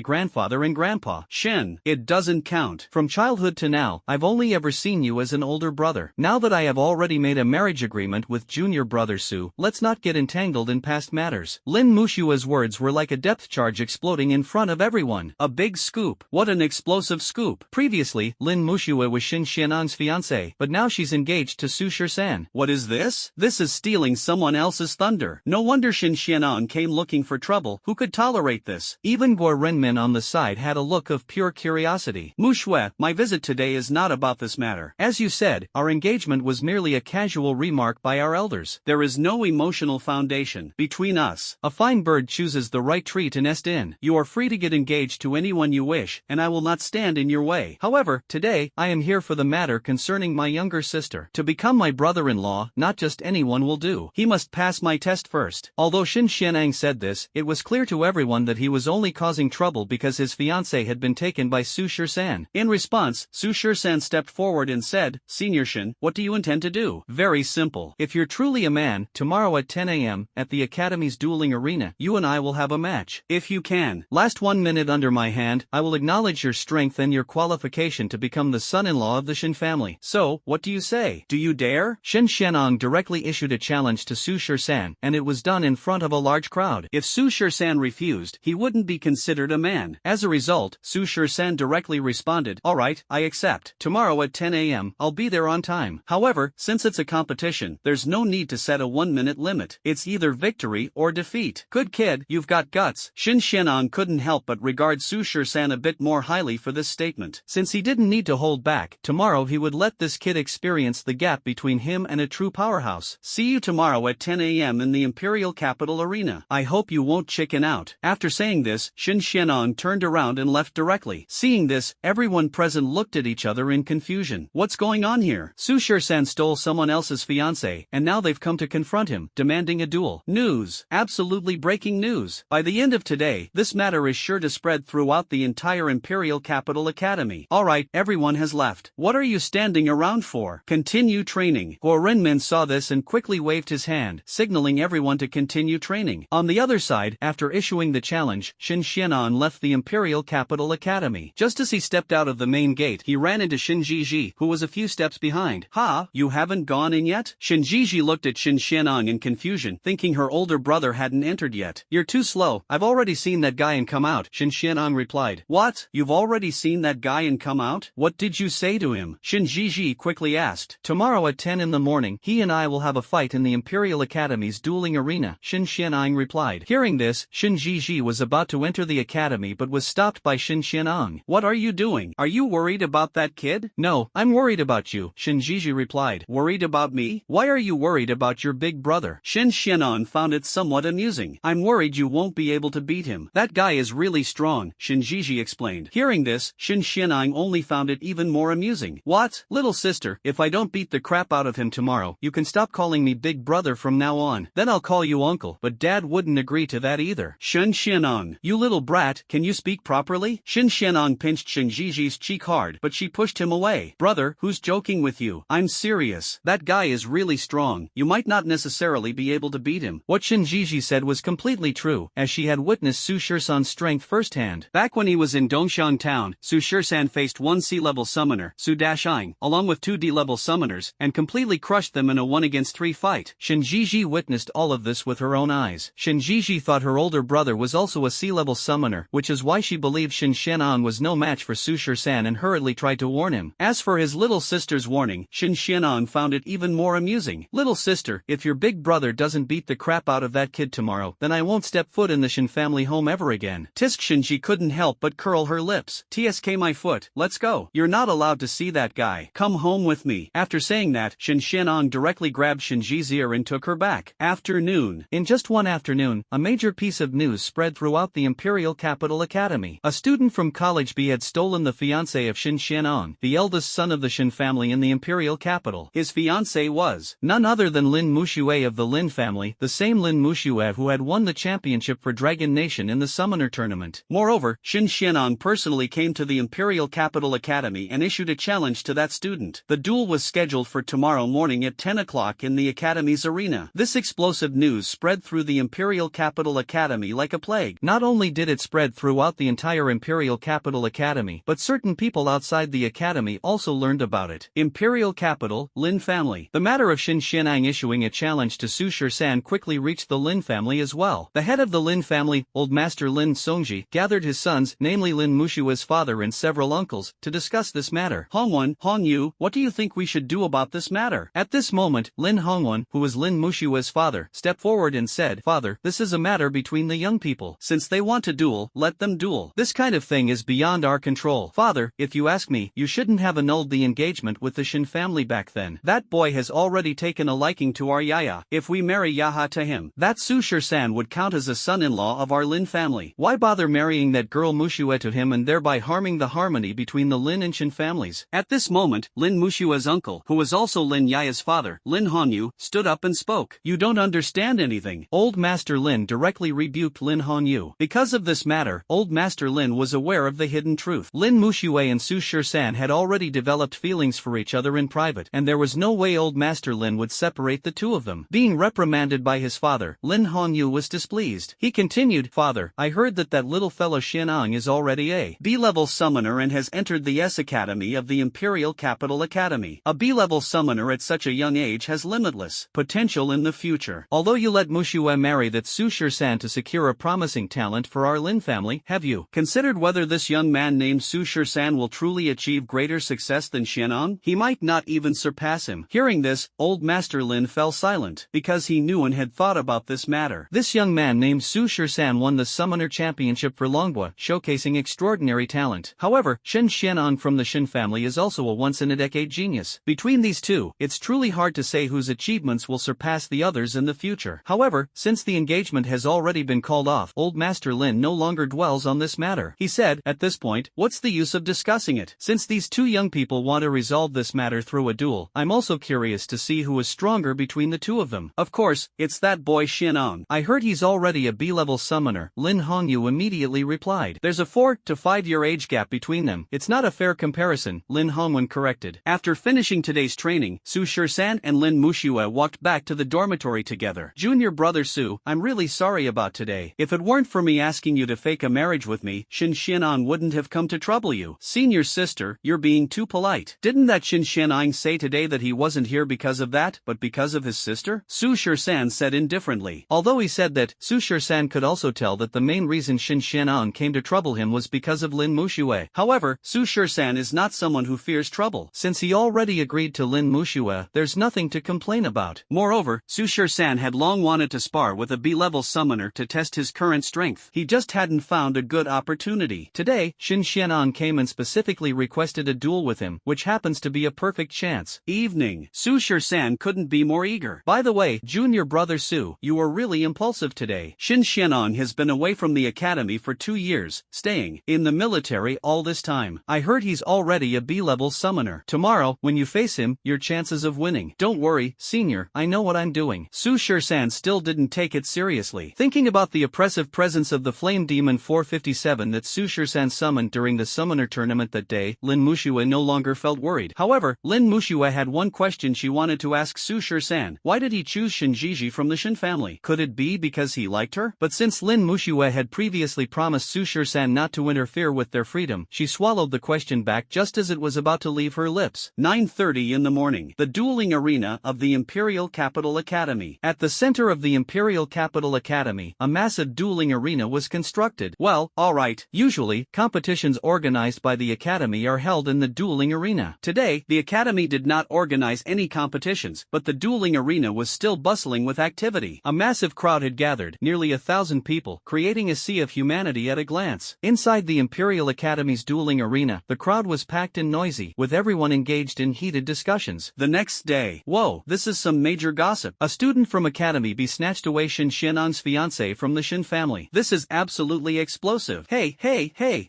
grandfather and grandpa." "Shin, it doesn't count. From childhood to now, I've only ever seen you as an older brother. Now that I have already made a marriage agreement with junior brother Su, let's not get entangled in past matters." Lin Muxue's words were like a depth charge exploding in front of everyone. A big scoop. What an explosive scoop. Previously, Lin Muxue was Shin Xianong's fiancé, but now she's engaged to Su Shisan. What is this? This is stealing someone else's thunder. No wonder Shin Xianong came looking for trouble. Who could tolerate this? Even Guo Renmin on the side had a look of pure curiosity. "Muxue, my visit today is not about this matter. As you said, our engagement was merely a casual remark by our elders. There is no emotional foundation between us. A fine bird chooses the right tree to nest in. You are free to get engaged to anyone you wish, and I will not stand in your way. However, today, I am here for the matter concerning my younger sister. To become my brother-in-law, not just anyone will do. He must pass my test first." Although Shin Xianong said this, it was clear to everyone that he was only causing trouble because his fiancé had been taken by Su Shisan. In response, Su Shisan stepped forward and said, "Senior Shin, what do you intend to do?" "Very simple. If you're truly a man, tomorrow at 10 a.m., at the Academy's dueling arena, you and I will have a match. If you can last 1 minute under my hand, I will acknowledge your strength and your qualification to become the son-in-law of the Shin family. So, what do you say? Do you dare?" Shin Xianong directly issued a challenge to Su Shisan, and it was done in front of a large crowd. If Su Shisan refused, he wouldn't be considered a man. As a result, Su Shisan directly responded, "Alright, I accept. Tomorrow at 10 a.m., I'll be there on time. However, since it's a competition, there's no need to set a 1-minute limit. It's either victory or defeat." "Good kid, you've got guts." Shin Xianong couldn't help but regard Su Shisan a bit more highly for this statement. Since he didn't need to hold back, tomorrow he would let this kid experience the gap between him and a true powerhouse. "See you tomorrow at 10 a.m. in the Imperial Capital Arena. I hope you won't chicken out." After saying this, Shin Xianong turned around and left directly. Seeing this, everyone present looked at each other in confusion. What's going on here? Su Shisan stole someone else's fiancé, and now they've come to confront him, demanding a duel. News. Absolutely breaking news. By the end of today, this matter is sure to spread throughout the entire Imperial Capital Academy. Alright, everyone has left. What are you standing around for? Continue training. Guo Renmin saw this and quickly waved his hand, signaling everyone to continue training. On the other side, after after issuing the challenge, Shin Xianan left the Imperial Capital Academy. Just as he stepped out of the main gate, he ran into Shin Jiji, who was a few steps behind. "Ha, you haven't gone in yet?" Shin Jiji looked at Shin Xianan in confusion, thinking her older brother hadn't entered yet. "You're too slow, I've already seen that guy and come out," Shin Xianan replied. "What? You've already seen that guy and come out? What did you say to him?" Shin Jiji quickly asked. "Tomorrow at 10 in the morning, he and I will have a fight in the Imperial Academy's dueling arena," Shin Xianan replied. Hearing this, Shin Jiji was about to enter the academy but was stopped by Shin Xianan. "What are you doing? Are you worried about that kid?" "No, I'm worried about you," Shin Jiji replied. "Worried about me? Why are you worried about your big brother?" Shin Xianan found it somewhat amusing. "I'm worried you won't be able to beat him. That guy is really strong," Shin Jiji explained. Hearing this, Shin Xianan only found it even more amusing. "What? Little sister, if I don't beat the crap out of him tomorrow, you can stop calling me big brother from now on. Then I'll call you uncle." But dad wouldn't agree to that either. "Shin Xianan, you little brat, can you speak properly?" Shin Xianan pinched Shin Jiji's cheek hard, but she pushed him away. "Brother, who's joking with you? I'm serious. That guy is really strong. You might not necessarily be able to beat him." What Shin Jiji said was completely true, as she had witnessed Su Shirsan's strength firsthand. Back when he was in Dongshan Town, Su Shirsan faced one C-level summoner, Su Dashing, along with two D-level summoners, and completely crushed them in a 1-against-3 fight. Shin Jiji witnessed all of this with her own eyes. Shin Jiji thought her older brother was also a C-level summoner, which is why she believed Shin Xianan was no match for Su Shirsan and hurriedly tried to warn him. As for his little sister's warning, Shin Xianan found it even more amusing. "Little sister, if your big brother doesn't beat the crap out of that kid tomorrow, then I won't step foot in the Shin family home ever again." Tisk Shinji couldn't help but curl her lips. "Tsk my foot, let's go. You're not allowed to see that guy. Come home with me." After saying that, Shin Xianan directly grabbed Shinji's ear and took her back. Afternoon. In just one afternoon, a major piece of news spread throughout the Imperial Capital Academy. A student from College B had stolen the fiancé of Shin Xianan, the eldest son of the Shin family in the Imperial Capital. His fiancé was none other than Lin Muxue of the Lin family, the same Lin Muxue who had won the championship for Dragon Nation in the Summoner Tournament. Moreover, Shin Xianan personally came to the Imperial Capital Academy and issued a challenge to that student. The duel was scheduled for tomorrow morning at 10 o'clock in the Academy's arena. This explosive news spread through the Imperial Capital Academy like a plague. Not only did it spread throughout the entire Imperial Capital Academy, but certain people outside the Academy also learned about it. Imperial Capital, Lin family. The matter of Shin Xianan issuing a challenge to Su Shirsan quickly reached the Lin family as well. The head of the Lin family, Old Master Lin Songji, gathered his sons, namely Lin Mushua's father and several uncles, to discuss this matter. "Hongwon, Hongyu, what do you think we should do about this matter?" At this moment, Lin Hongwon, who was Lin Mushua's father, stepped forward and said, "Father, this is a matter between the young people. Since they want to duel, let them duel. This kind of thing is beyond our control. Father, if you ask me, you shouldn't have annulled the engagement with the Shin family back then. That boy has already taken a liking to our Yaya. If we marry Yaha to him, that Su Shirsan would count as a son-in-law of our Lin family. Why bother marrying that girl Mushue to him and thereby harming the harmony between the Lin and Shin families?" At this moment, Lin Mushua's uncle, who was also Lin Yaya's father, Lin Hongyu, stood up and spoke. "You don't understand anything." Old Master Lin directly rebuked Lin Hongyu. Because of this matter, Old Master Lin was aware of the hidden truth. Lin Mushue and Su Shirsan had already developed feelings for each other in private, and there was no way Old Master Lin would separate the two of them. Being reprimanded by his father, Lin Hongyu was displeased. He continued, "Father, I heard that little fellow Xianang is already a B-level summoner and has entered the S Academy of the Imperial Capital Academy. A B-level summoner at such a young age has limitless potential in the future. Although you let Mushue marry that Su Shirsan to secure a promising talent for our Lin family, have you considered whether this young man named Su Shirsan will truly achieve greater success than Xianang? He might not even surpass him." Hearing this, Old Master Lin fell silent, because he knew and had thought about this matter. This young man named Su Shirsan won the Summoner Championship for Longhua, showcasing extraordinary talent. However, Shin Xianang from the Shin family is also a once-in-a-decade genius. Between these two, it's truly hard to say whose achievements will surpass the others in the future. However, since the engagement has already been called off, Old Master Lin no longer dwells on this matter. He said, "At this point, what's the use of discussing it? Since these two young people want to resolve this matter through a duel, I'm also curious to see who is stronger between the two of them. Of course, it's that boy Xianang. I heard he's already a B-level summoner." Lin Hongyu immediately replied. "There's a 4 to 5 year age gap between them. It's not a fair comparison," Lin Hongwen corrected. After finishing today's training, Su Shirsan and Lin Mushue walked back to the dormitory together. "Junior brother Su, I'm really sorry about about today. If it weren't for me asking you to fake a marriage with me, Shin Xianon wouldn't have come to trouble you. Senior sister, you're being too polite. Didn't that Shin Xianon say today that he wasn't here because of that, but because of his sister? Su Shisan said indifferently. Although he said that, Su Shisan could also tell that the main reason Shin Xianon came to trouble him was because of Lin Muxue. However, Su Shisan is not someone who fears trouble. Since he already agreed to Lin Muxue, there's nothing to complain about. Moreover, Su Shisan had long wanted to spar with a B-level summoner to test his current strength. He just hadn't found a good opportunity. Today, Shin Xianon came and specifically requested a duel with him, which happens to be a perfect chance. Evening. Su Shisan couldn't be more eager. By the way, junior brother Su, you were really impulsive today. Shin Xianon has been away from the academy for 2 years, staying in the military all this time. I heard he's already a B-level summoner. Tomorrow, when you face him, your chances of winning. Don't worry, senior, I know what I'm doing. Su Shisan still didn't take it seriously. Thinking about the oppressive presence of the Flame Demon 457 that Su Shisan summoned during the summoner tournament that day, Lin Muxue no longer felt worried. However, Lin Muxue had one question she wanted to ask Su Shisan. Why did he choose Shinjiji from the Shin family? Could it be because he liked her? But since Lin Muxue had previously promised Su Shisan not to interfere with their freedom, she swallowed the question back just as it was about to leave her lips. 9:30 in the morning. The dueling arena of the Imperial Capital Academy. At the center of the Imperial Capital Academy, a massive dueling arena was constructed. Well, alright, usually, competitions organized by the academy are held in the dueling arena. Today, the academy did not organize any competitions, but the dueling arena was still bustling with activity. A massive crowd had gathered, nearly 1,000 people, creating a sea of humanity at a glance. Inside the Imperial Academy's dueling arena, the crowd was packed and noisy, with everyone engaged in heated discussions. The next day. Whoa, this is some major gossip. A student from Academy B snatched away Shin Xianon's fiancé from the Shin family. This is absolutely explosive. Hey,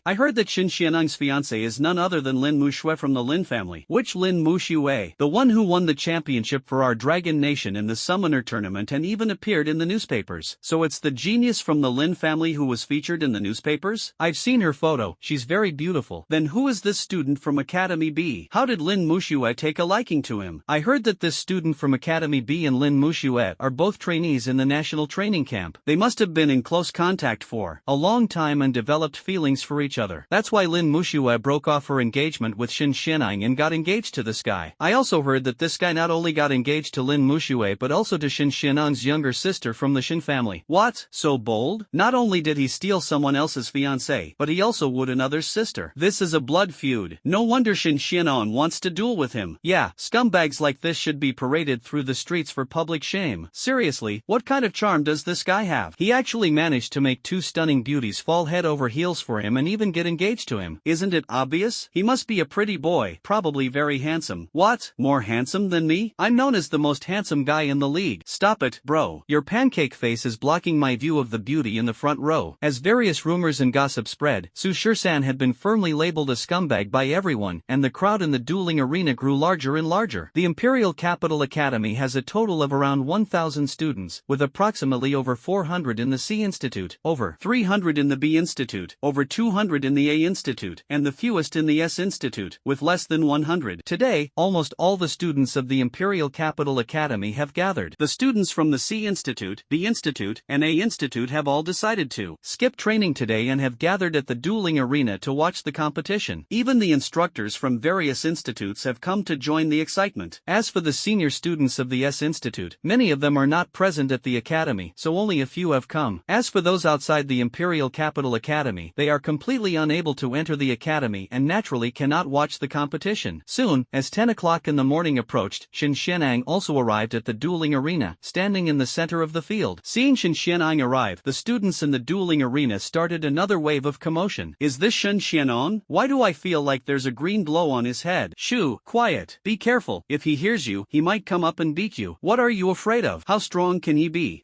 I heard that Shin Xianon's fiancé is none other than Lin Muxue from the Lin family. Which Lin Muxue? The one who won the championship for our Dragon Nation in the Summoner Tournament and even appeared in the newspapers. So it's the genius from the Lin family who was featured in the newspapers? I've seen her photo, she's very beautiful. Then who is this student from Academy B? How did Lin Muxue take a liking to him? I heard that this student from Academy B and Lin Muxue are both trainees in the national training camp. They must have been in close contact for a long time and developed feelings for each other. That's why Lin Muxue broke off her engagement with Shin Xianon and got engaged to this guy. I also heard that this guy not only got engaged to Lin Muxue but also to Shin Xianon's younger sister from the Shin family. What? So bold? Not only did he steal someone else's fiancée, but he also would another's sister. This is a blood feud. No wonder Shin Xianon wants to duel with him. Yeah, scumbags like this should be paraded through the streets for public shame. Seriously, what kind of charm does this guy have? He actually managed to make 2 stunning beauties fall head over heels for him and even get engaged to him. Isn't it obvious? He must be a pretty boy, probably very handsome. What? More handsome than me? I'm known as the most handsome guy in the league. Stop it, bro. Your pancake face is blocking my view of the beauty in the front row. As various rumors and gossip spread, Su Shisan had been firmly labeled a scumbag by everyone, and the crowd in the dueling arena grew larger and larger. The Imperial Capital Academy has a total of around 1,000 students, with approximately over 400 in the C Institute, over 300 in the B Institute, over 200 in the A Institute, and the fewest in the S Institute, with less than 100. Today, almost all the students of the Imperial Capital Academy have gathered. The students from the C Institute, B Institute, and A Institute have all decided to skip training today and have gathered at the dueling arena to watch the competition. Even the instructors from various institutes have come to join the excitement. As for the senior students of the S Institute, many of them are not present at the academy, so only a few have come. As for those outside the Imperial Capital Academy, they are completely unable to enter the academy and naturally cannot watch the competition. Soon, as 10 o'clock in the morning approached, Shin Xianang also arrived at the dueling arena, standing in the center of the field. Seeing Shin Xianang arrive, the students in the dueling arena started another wave of commotion. Is this Shin Xianon? Why do I feel like there's a green glow on his head? Shoo, quiet. Be careful. If he hears you, he might come up and beat you. What are you afraid of? How strong can he be?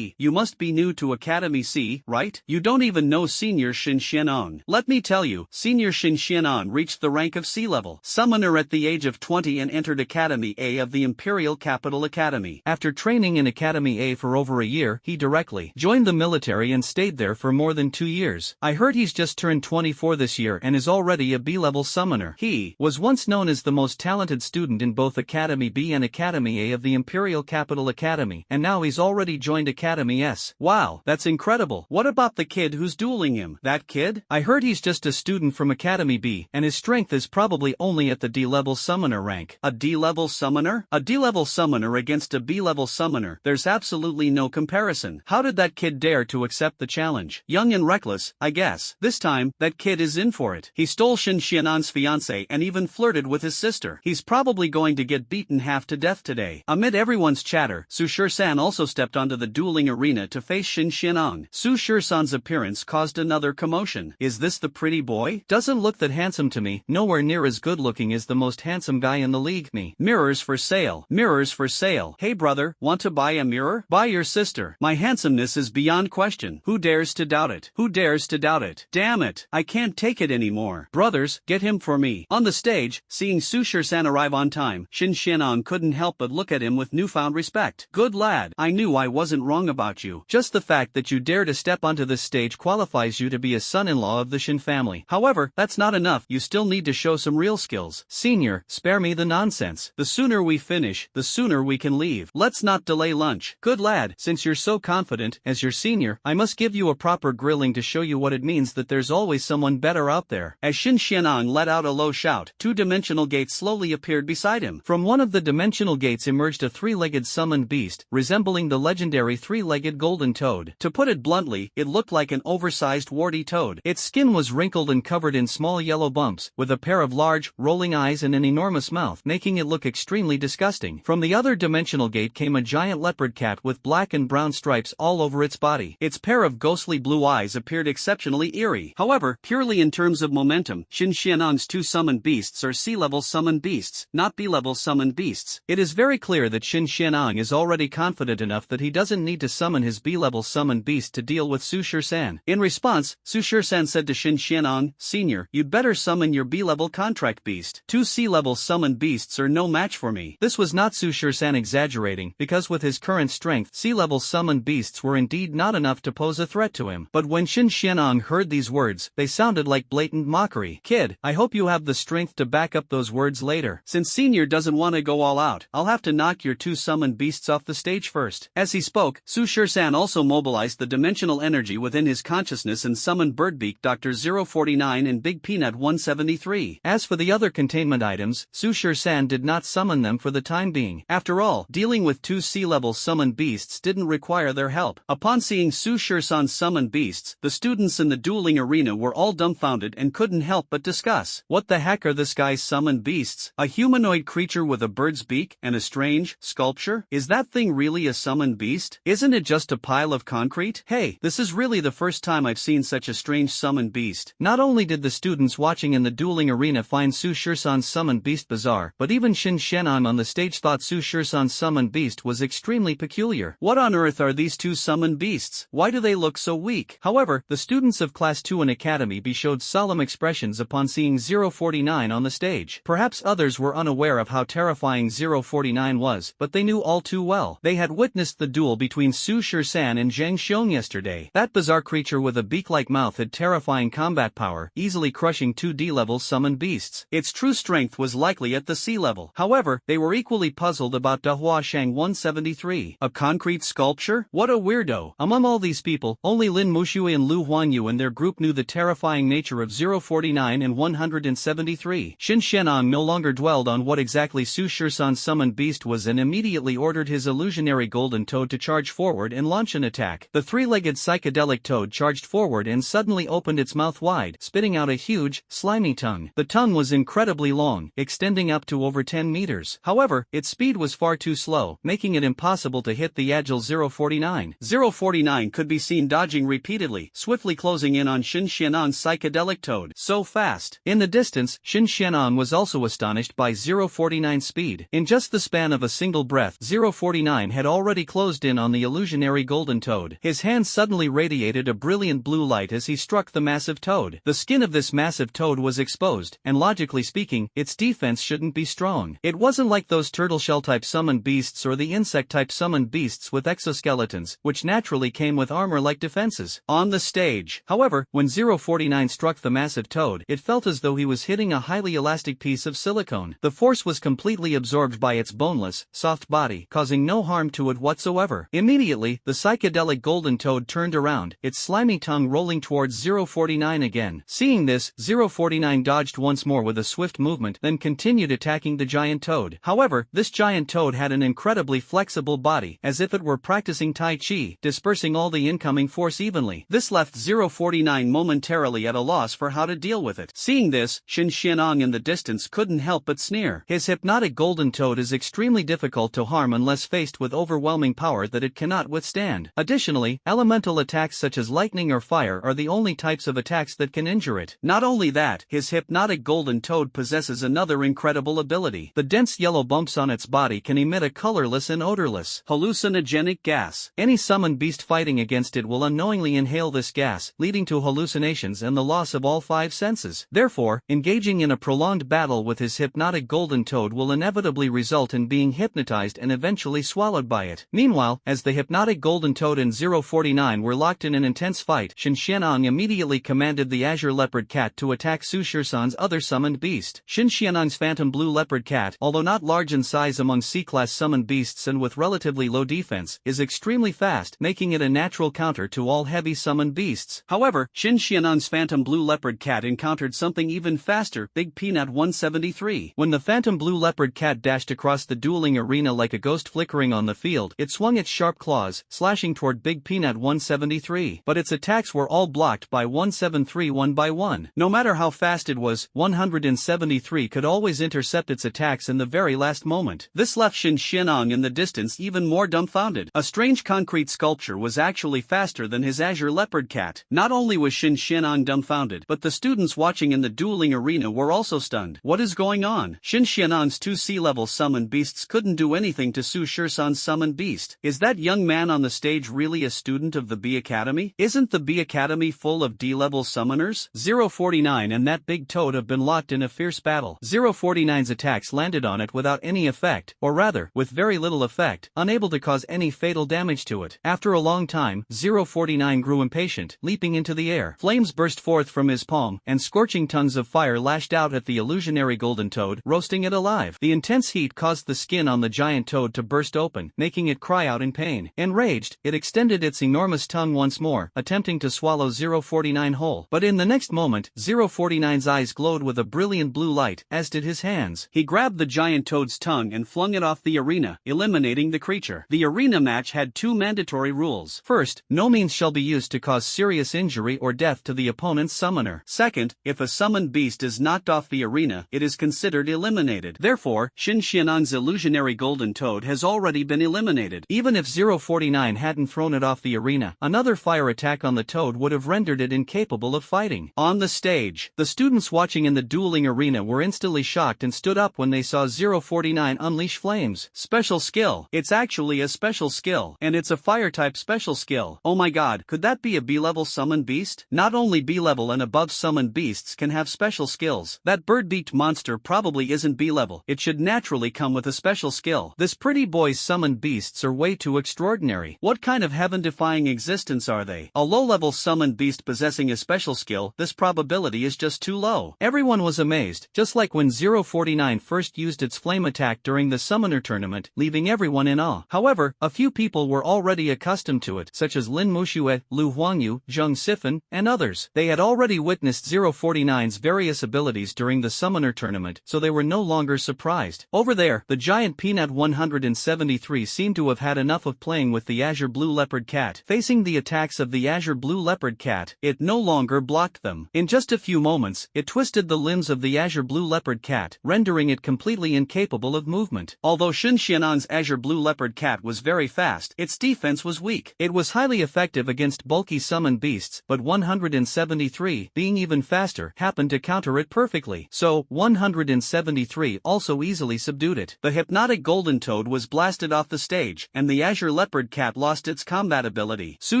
You must be new to Academy C, right? You don't even know Senior Shin Xianon. Let me tell you, Senior Shin Xianon reached the rank of C-level summoner at the age of 20 and entered Academy A of the Imperial Capital Academy. After training in Academy A for over a year, he directly joined the military and stayed there for more than 2 years. I heard he's just turned 24 this year and is already a B-level summoner. He was once known as the most talented student in both Academy B and Academy A of the Imperial Capital Academy, and now he's already joined Academy S. Wow, that's incredible. What about the kid who's dueling him? That kid? I heard he's just a student from Academy B, and his strength is probably only at the D-level summoner rank. A D-level summoner? A D-level summoner against a B-level summoner, there's absolutely no comparison. How did that kid dare to accept the challenge? Young and reckless, I guess. This time, that kid is in for it. He stole Shin Xianan's fiancée and even flirted with his sister. He's probably going to get beaten half to death today. Amid everyone's chatter, Su Shisan also stepped onto the dueling arena to face Shin Xianang. Su Shisan's appearance caused another commotion. Is this the pretty boy? Doesn't look that handsome to me, nowhere near as good looking as the most handsome guy in the league. Me. Mirrors for sale. Mirrors for sale. Hey brother, want to buy a mirror? Buy your sister. My handsomeness is beyond question. Who dares to doubt it? Who dares to doubt it? Damn it, I can't take it anymore. Brothers, get him for me. On the stage, seeing Su Shisan arrive on time, Shin Xianang couldn't help but look at him with newfound respect. Good lad, I knew I wasn't wrong about you. Just the fact that you dare to step onto this stage qualifies you to be a son-in-law of the Shin family. However, that's not enough, you still need to show some real skills. Senior, spare me the nonsense. The sooner we finish, the sooner we can leave. Let's not delay lunch. Good lad, since you're so confident, as your senior, I must give you a proper grilling to show you what it means that there's always someone better out there. As Shin Xianang let out a low shout, two dimensional gates slowly appeared beside him. From one of the dimensional gates emerged a three-legged summoned beast, resembling the legendary three-legged golden toad. To put it bluntly, it looked like an oversized warty toad. Its skin was wrinkled and covered in small yellow bumps, with a pair of large, rolling eyes and an enormous mouth, making it look extremely disgusting. From the other dimensional gate came a giant leopard cat with black and brown stripes all over its body. Its pair of ghostly blue eyes appeared exceptionally eerie. However, purely in terms of momentum, Shin Xianang's two summoned beasts are C-level summoned beasts, not B-level summoned beasts. It is very clear that Shin Xianang is already confident enough that he doesn't need to summon his B-level summoned beast to deal with Su Shisan. In response, Su Shisan said to Shin Xianang, Senior, you'd better summon your B-level contract beast. Two C-level summoned beasts are no match for me. This was not Su Shisan exaggerating, because with his current strength, C-level summoned beasts were indeed not enough to pose a threat to him. But when Shin Xianang heard these words, they sounded like blatant mockery. Kid, I hope you have the strength to back up those words later. Since Senior doesn't want to go all out, I'll have to knock your two summoned beasts off the stage first. As he spoke, Su Shisan also mobilized the dimensional energy within his consciousness and summoned Birdbeak Dr. 049 and Big Peanut 173. As for the other containment items, Su Shisan did not summon them for the time being. After all, dealing with two C-level summoned beasts didn't require their help. Upon seeing Su Shisan's summoned beasts, the students in the dueling arena were all dumbfounded and couldn't help but discuss. What the heck are this guy's summoned beasts? A humanoid creature with a bird's beak and a strange sculpture? Is that thing really a summoned beast? Isn't it just a pile of concrete? Hey, this is really the first time I've seen such a strange summoned beast. Not only did the students watching in the dueling arena find Su Shisan's summoned beast bizarre, but even Shin Xianang on the stage thought Su Shisan's summoned beast was extremely peculiar. What on earth are these two summoned beasts? Why do they look so weak? However, the students of Class 2 in Academy B showed solemn expressions upon seeing 049 on the stage. Perhaps others were unaware of how terrifying 049 was, but they knew all too well. They had witnessed the duel between Su Shisan and Zhang Xiong yesterday. That bizarre creature with a beak-like mouth had terrifying combat power, easily crushing two D-level summoned beasts. Its true strength was likely at the C-level. However, they were equally puzzled about Dahua Shang 173. A concrete sculpture? What a weirdo. Among all these people, only Lin Mushui and Lu Huanyu and their group knew the terrifying nature of 049 and 173. Shin Xianang no longer dwelled on what exactly Su Shisan's summoned beast was and immediately ordered his illusionary golden toad to charge forward and launch an attack. The three-legged psychedelic toad charged forward and suddenly opened its mouth wide, spitting out a huge, slimy tongue. The tongue was incredibly long, extending up to over 10 meters. However, its speed was far too slow, making it impossible to hit the agile 049. 049 could be seen dodging repeatedly, swiftly closing in on Shin Xianang's psychedelic toad. So fast. In the distance, Shin Xianang was also astonished by 049's speed. In just the span of a single breath, 049 had already closed in on the illusionary golden toad. His hand suddenly radiated a brilliant blue light as he struck the massive toad. The skin of this massive toad was exposed, and logically speaking, its defense shouldn't be strong. It wasn't like those turtle shell-type summoned beasts or the insect-type summoned beasts with exoskeletons, which naturally came with armor-like defenses. On the stage, however, when 049 struck the massive toad, it felt as though he was hitting a highly elastic piece of silicone. The force was completely absorbed by its boneless, soft body, causing no harm to it whatsoever. Immediately, the psychedelic golden toad turned around, its slimy tongue rolling towards 049 again. Seeing this, 049 dodged once more with a swift movement, then continued attacking the giant toad. However, this giant toad had an incredibly flexible body, as if it were practicing Tai Chi, dispersing all the incoming force evenly. This left 049 momentarily at a loss for how to deal with it. Seeing this, Shin Xianong in the distance couldn't help but sneer. His hypnotic golden toad is extremely difficult to harm unless faced with overwhelming power that it cannot withstand. Additionally, elemental attacks such as lightning or fire are the only types of attacks that can injure it. Not only that, his hypnotic golden toad possesses another incredible ability. The dense yellow bumps on its body can emit a colorless and odorless, hallucinogenic gas. Any summoned beast fighting against it will unknowingly inhale this gas, leading to hallucinations and the loss of all five senses. Therefore, engaging in a prolonged battle with his hypnotic golden toad will inevitably result in being hypnotized and eventually swallowed by it. Meanwhile, as the hypnotic golden toad and 049 were locked in an intense fight, Shin Xianong immediately commanded the azure leopard cat to attack Su Shirsan's other summoned beast. Shin Xianong's phantom blue leopard cat, although not large in size among C-class summoned beasts and with relatively low defense, is extremely fast, making it a natural counter to all heavy summoned beasts. However, Shin Xianong's phantom blue leopard cat encountered something even faster, Big Peanut 173. When the phantom blue leopard cat dashed across the dueling arena like a ghost flickering on the field, it swung its sharp claws, slashing toward Big Peanut 173. But its attacks were all blocked by 173 one by one. No matter how fast it was, 173 could always intercept its attacks in the very last moment. This left Shin Xianong in the distance even more dumbfounded. A strange concrete sculpture was actually faster than his azure leopard cat. Not only was Shin Xianong dumbfounded, but the students watching in the dueling arena were also stunned. What is going on? Shin Xianong's two sea-level summoned beasts couldn't do anything to Su Shirsan's summoned beast. Is that young man on the stage really a student of the B Academy? Isn't the B Academy full of D-level summoners? 049 and that big toad have been locked in a fierce battle. 049's attacks landed on it without any effect, or rather, with very little effect, unable to cause any fatal damage to it. After a long time, 049 grew impatient, leaping into the air. Flames burst forth from his palm, and scorching tongues of fire lashed out at the illusionary golden toad, roasting it alive. The intense heat caused the skin on the giant toad to burst open, making it cry out in pain. Enraged, it extended its enormous tongue once more, attempting to swallow 049 whole. But in the next moment, 049's eyes glowed with a brilliant blue light, as did his hands. He grabbed the giant toad's tongue and flung it off the arena, eliminating the creature. The arena match had two mandatory rules. First, no means shall be used to cause serious injury or death to the opponent's summoner. Second, if a summoned beast is knocked off the arena, it is considered eliminated. Therefore, Shin Xianong's illusionary golden toad has already been eliminated. Even if 049 hadn't thrown it off the arena, another fire attack on the toad would have rendered it incapable of fighting. On the stage, the students watching in the dueling arena were instantly shocked and stood up when they saw 049 unleash flames. Special skill. It's actually a special skill, and it's a fire-type special skill. Oh my god, could that be a B-level summoned beast? Not only B-level and above summoned beasts can have special skills. That bird-beaked monster probably isn't B-level. It should naturally come with a special skill. This pretty boy's summoned beasts are way too extraordinary. What kind of heaven-defying existence are they? A low-level summoned beast possessing a special skill, this probability is just too low. Everyone was amazed, just like when 049 first used its flame attack during the summoner tournament, leaving everyone in awe. However, a few people were already accustomed to it, such as Lin Muxue, Lu Huangyu, Zheng Sifan, and others. They had already witnessed 049's various abilities during the summoner tournament, so they were no longer surprised. Over there, the giant Peanut 173 seemed to have had enough of playing with the azure blue leopard cat. Facing the attacks of the azure blue leopard cat, it no longer blocked them. In just a few moments, it twisted the limbs of the azure blue leopard cat, rendering it completely incapable of movement. Although Shin Xianong's azure blue leopard cat was very fast, its defense was weak. It was highly effective against bulky summoned beasts, but 173, being even faster, happened to counter it perfectly. So, 173 also easily subdued it. The hypnotic golden toad was blasted off the stage, and the azure leopard cat lost its combat ability. Su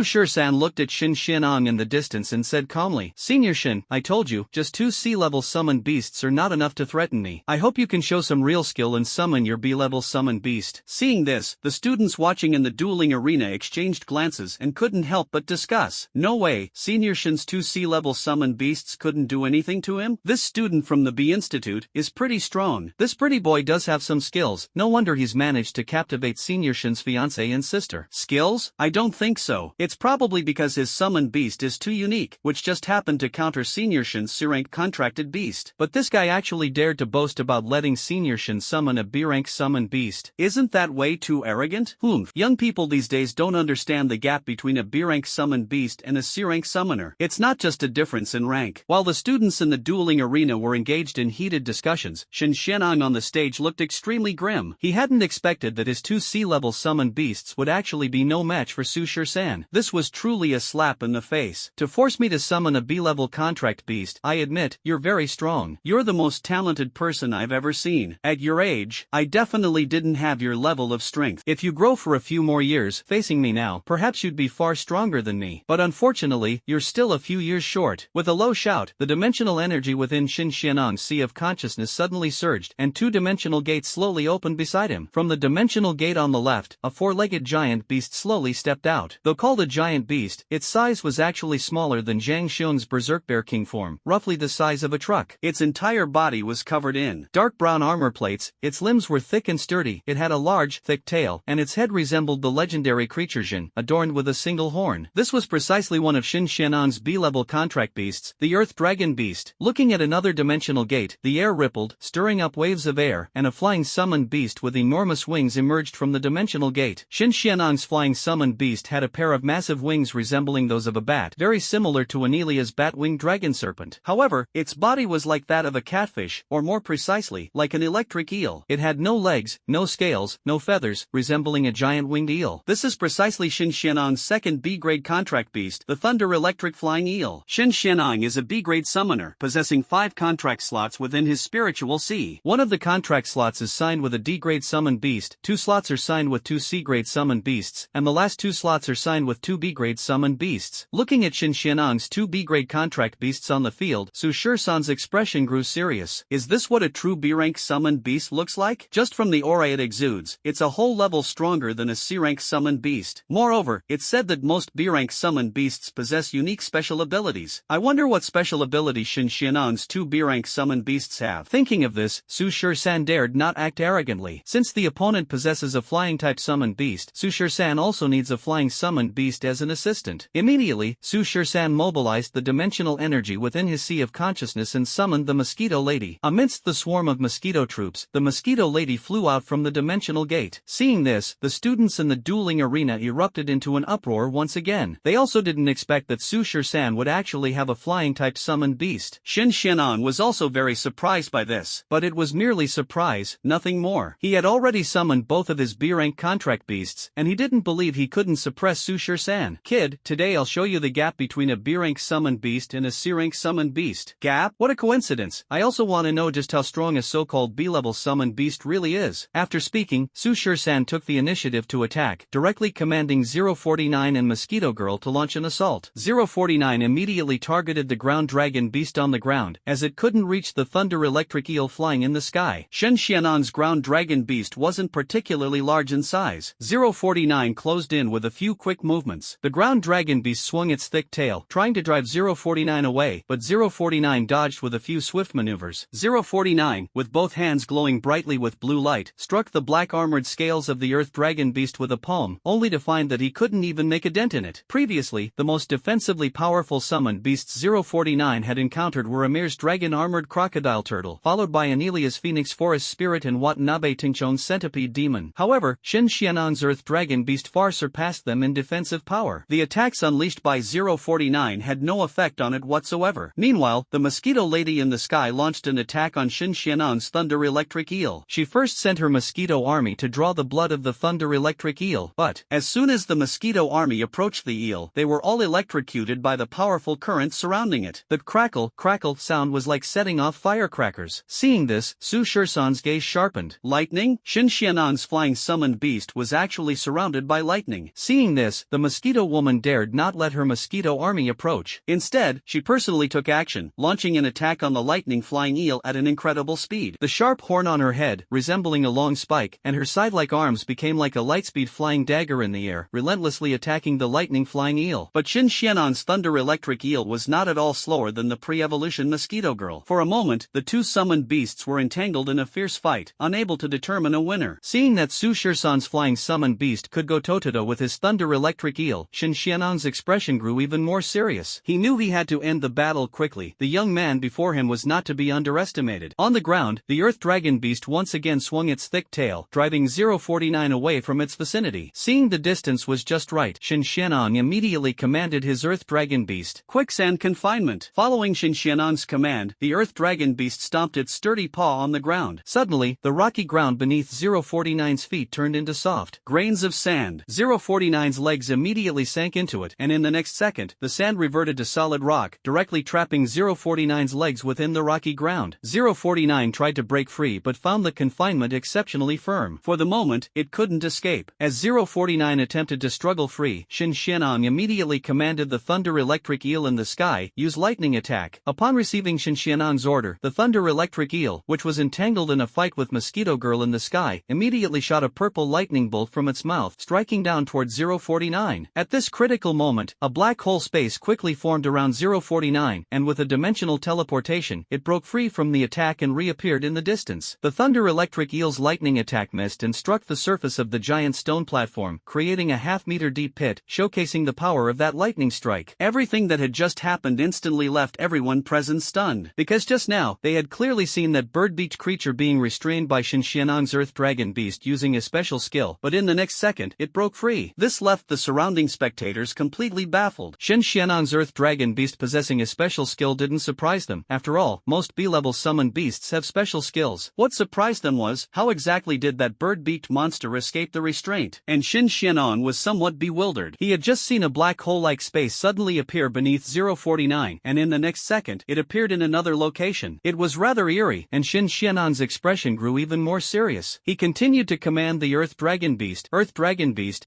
Shirsan looked at Shin Xianong in the distance and said calmly, "Senior Shin, I told you, just two C-level summoned beasts are not enough to threaten me. I hope you can show some real skill and summon your B-level summoned beast." Seeing this, the students watching in the dueling arena exchanged glances and couldn't help but discuss. No way, Senior Shin's two C-level summoned beasts couldn't do anything to him? This student from the B Institute is pretty strong. This pretty boy does have some skills, no wonder he's managed to captivate Senior Shin's fiancée and sister. skills? I don't think so. It's probably because his summoned beast is too unique, which just happened to counter Senior Shin's C-rank contracted beast. But this guy actually dared to boast about letting Senior Shin summon a B-rank summoned beast. Isn't that way too arrogant? Young people these days don't understand the gap between a B-rank summoned beast and a C-rank summoner. It's not just a difference in rank. While the students in the dueling arena were engaged in heated discussions, Shin Xian'ang on the stage looked extremely grim. He hadn't expected that his two C-level summoned beasts would actually be no match for Su Shisan. This was truly a slap in the face. To force me to summon a B-level contract beast, I admit, you're very strong. You're the most talented person I've ever seen. At your age, I definitely didn't have your level of strength. If you grow for a few more years, facing me now, perhaps you'd be far stronger than me. But unfortunately, you're still a few years short. With a low shout, the dimensional energy within Shin Xian'ang's sea of consciousness suddenly surged, and two dimensional gates slowly opened beside him. From the dimensional gate on the left, a four-legged giant beast slowly stepped out. Though called a giant beast, its size was actually smaller than Zhang Xiong's Berserk Bear King form, roughly the size of a truck. Its entire body was covered in dark brown armor plates, its limbs were thick and sturdy, it had a large, thick tail, and its head resembled the legendary creature Jin, adorned with a single horn. This was precisely one of Shin Xian'ang's B-level contract beasts, the Earth Dragon Beast. Looking at another dimensional gate, the air rippled, stirring up waves of air, and a flying summoned beast with enormous wings emerged from the dimensional gate. Shin Xian'ang's flying summoned beast had a pair of massive wings resembling those of a bat, very similar to Anelia's bat-winged dragon serpent. However, its body was like that of a catfish, or more precisely, like an electric eel. It had no legs, no scales, no feathers, resembling a giant winged eel. This is precisely Shin Xian'ang's second B-grade contract beast, the Thunder Electric Flying Eel. Shin Xian'ang is a B-grade summoner, possessing 5 contract slots within his spiritual sea. One of the contract slots is signed with a D-grade summoned beast, 2 slots are signed with 2 C-grade summoned beasts, and the last 2 slots are signed with 2 B-grade summoned beasts. Looking at Shin Xian'ang's 2 B-grade contract beasts on the field, Su Shisan's expression grew serious. Is this what a true B-rank summoned beast looks like? Just from the aura it exudes, it's a whole level stronger than a C-rank summoned beast. Moreover, it's said that most B-rank summoned beasts possess unique special abilities. I wonder what special abilities Shin Xian'ang's 2 B-rank summoned beasts have. Thinking of this, Su Shisan dared not act arrogantly. Since the opponent possesses a flying-type summoned beast, Su Shisan also needs a flying summoned beast as an assistant. Immediately, Su Shisan mobilized the dimensional energy within his sea of consciousness and summoned the Mosquito Lady. Amidst the swarm of mosquito troops, the Mosquito Lady flew out from the dimensional gate. Seeing this, the students in the dueling arena erupted into an uproar once again. They also didn't expect that Su Shisan would actually have a flying-type summoned beast. Shin Xian'ang was also very surprised by this, but it was merely surprise, nothing more. He had already summoned both of his B-rank contract beasts, and he didn't believe he couldn't suppress Su Shisan. Kid, today I'll show you the gap between a B-rank summoned beast and a C-rank summoned beast. Gap? What a coincidence. I also want to know just how strong a so-called B-level summoned beast really is. After speaking, Su Shisan took the initiative to attack, directly commanding 049 and Mosquito Girl to launch an assault. 049 immediately targeted the ground dragon beast on the ground, as it couldn't reach the thunder electric eel flying in the sky. Shin Xian'ang's ground dragon beast wasn't particularly large in size. 049 closed in with a few quick movements. The ground dragon beast swung its thick tail, trying to drive 049 away, but 049 dodged with a few swift maneuvers. 049, with both hands glowing brightly with blue light, struck the black armored scales of the earth dragon beast with a palm, only to find that he couldn't even make a dent in it. Previously, the most defensively powerful summoned beasts 049 had encountered were Amir's dragon-armored crocodile turtle, followed by Anelia's phoenix forest spirit and Watanabe Tingchon's centipede demon. However, Shin Xian'ang's earth dragon beast far surpassed them in defensive power. The attacks unleashed by 049 had no effect on it whatsoever. Meanwhile, the Mosquito Lady in the sky launched an attack on Shin Xian'ang's thunder electric eel. She first sent her mosquito army to draw the blood of the thunder electric eel, but as soon as the mosquito army approached the eel, they were all electrocuted by the powerful current surrounding it. The crackle sound was like setting off firecrackers. Seeing this, Su Shisan's gaze sharpened. Lightning? Shin Xian'ang's flying summoned beast was actually surrounded by lightning. Seeing this, the mosquito woman dared not let her mosquito army approach. Instead, she personally took action, launching an attack on the lightning flying eel at an incredible speed. The sharp horn on her head, resembling a long spike, and her side-like arms became like a lightspeed flying dagger in the air, relentlessly attacking the lightning flying eel. But Shin Xian'ang's thunder electric eel was not at all slower than the pre-evolution Mosquito Girl. For a moment, the two summoned beasts were entangled in a fierce fight, unable to determine a winner. Seeing that Su Shisan's flying summoned beast could go Tototo with his thunder electric eel, Shin Xianong's expression grew even more serious. He knew he had to end the battle quickly. The young man before him was not to be underestimated. On the ground, the Earth Dragon Beast once again swung its thick tail, driving 049 away from its vicinity. Seeing the distance was just right, Shin Xianong immediately commanded his Earth Dragon Beast, Quicksand Confinement. Following Shin Xianong's command, the Earth Dragon Beast stomped its sturdy paw on the ground. Suddenly, the rocky ground beneath 049's feet turned into soft grains of sand. 049's legs immediately sank into it, and in the next second, the sand reverted to solid rock, directly trapping 049's legs within the rocky ground. 049 tried to break free but found the confinement exceptionally firm. For the moment, it couldn't escape. As 049 attempted to struggle free, Shin Xianong immediately commanded the Thunder Electric Eel in the sky, use lightning attack. Upon receiving Shin Xianong's order, the Thunder Electric Eel, which was entangled in a fight with Mosquito Girl in the sky, immediately shot a purple lightning bolt from its mouth, striking down towards 049. At this critical moment, a black hole space quickly formed around 049, and with a dimensional teleportation, it broke free from the attack and reappeared in the distance. The Thunder Electric Eel's lightning attack missed and struck the surface of the giant stone platform, creating a half-meter deep pit, showcasing the power of that lightning strike. Everything that had just happened instantly left everyone present stunned, because just now, they had clearly seen that bird beach creature being restrained by Shin Xianong's Earth Dragon Beast using a special skill, but in the next second, it broke free. This left the surrounding spectators completely baffled. Shin Xianong's Earth Dragon Beast possessing a special skill didn't surprise them. After all, most B-level summoned beasts have special skills. What surprised them was, how exactly did that bird-beaked monster escape the restraint? And Shin Xianong was somewhat bewildered. He had just seen a black hole-like space suddenly appear beneath 049, and in the next second, it appeared in another location. It was rather eerie, and Shin Xianong's expression grew even more serious. He continued to command the Earth Dragon Beast,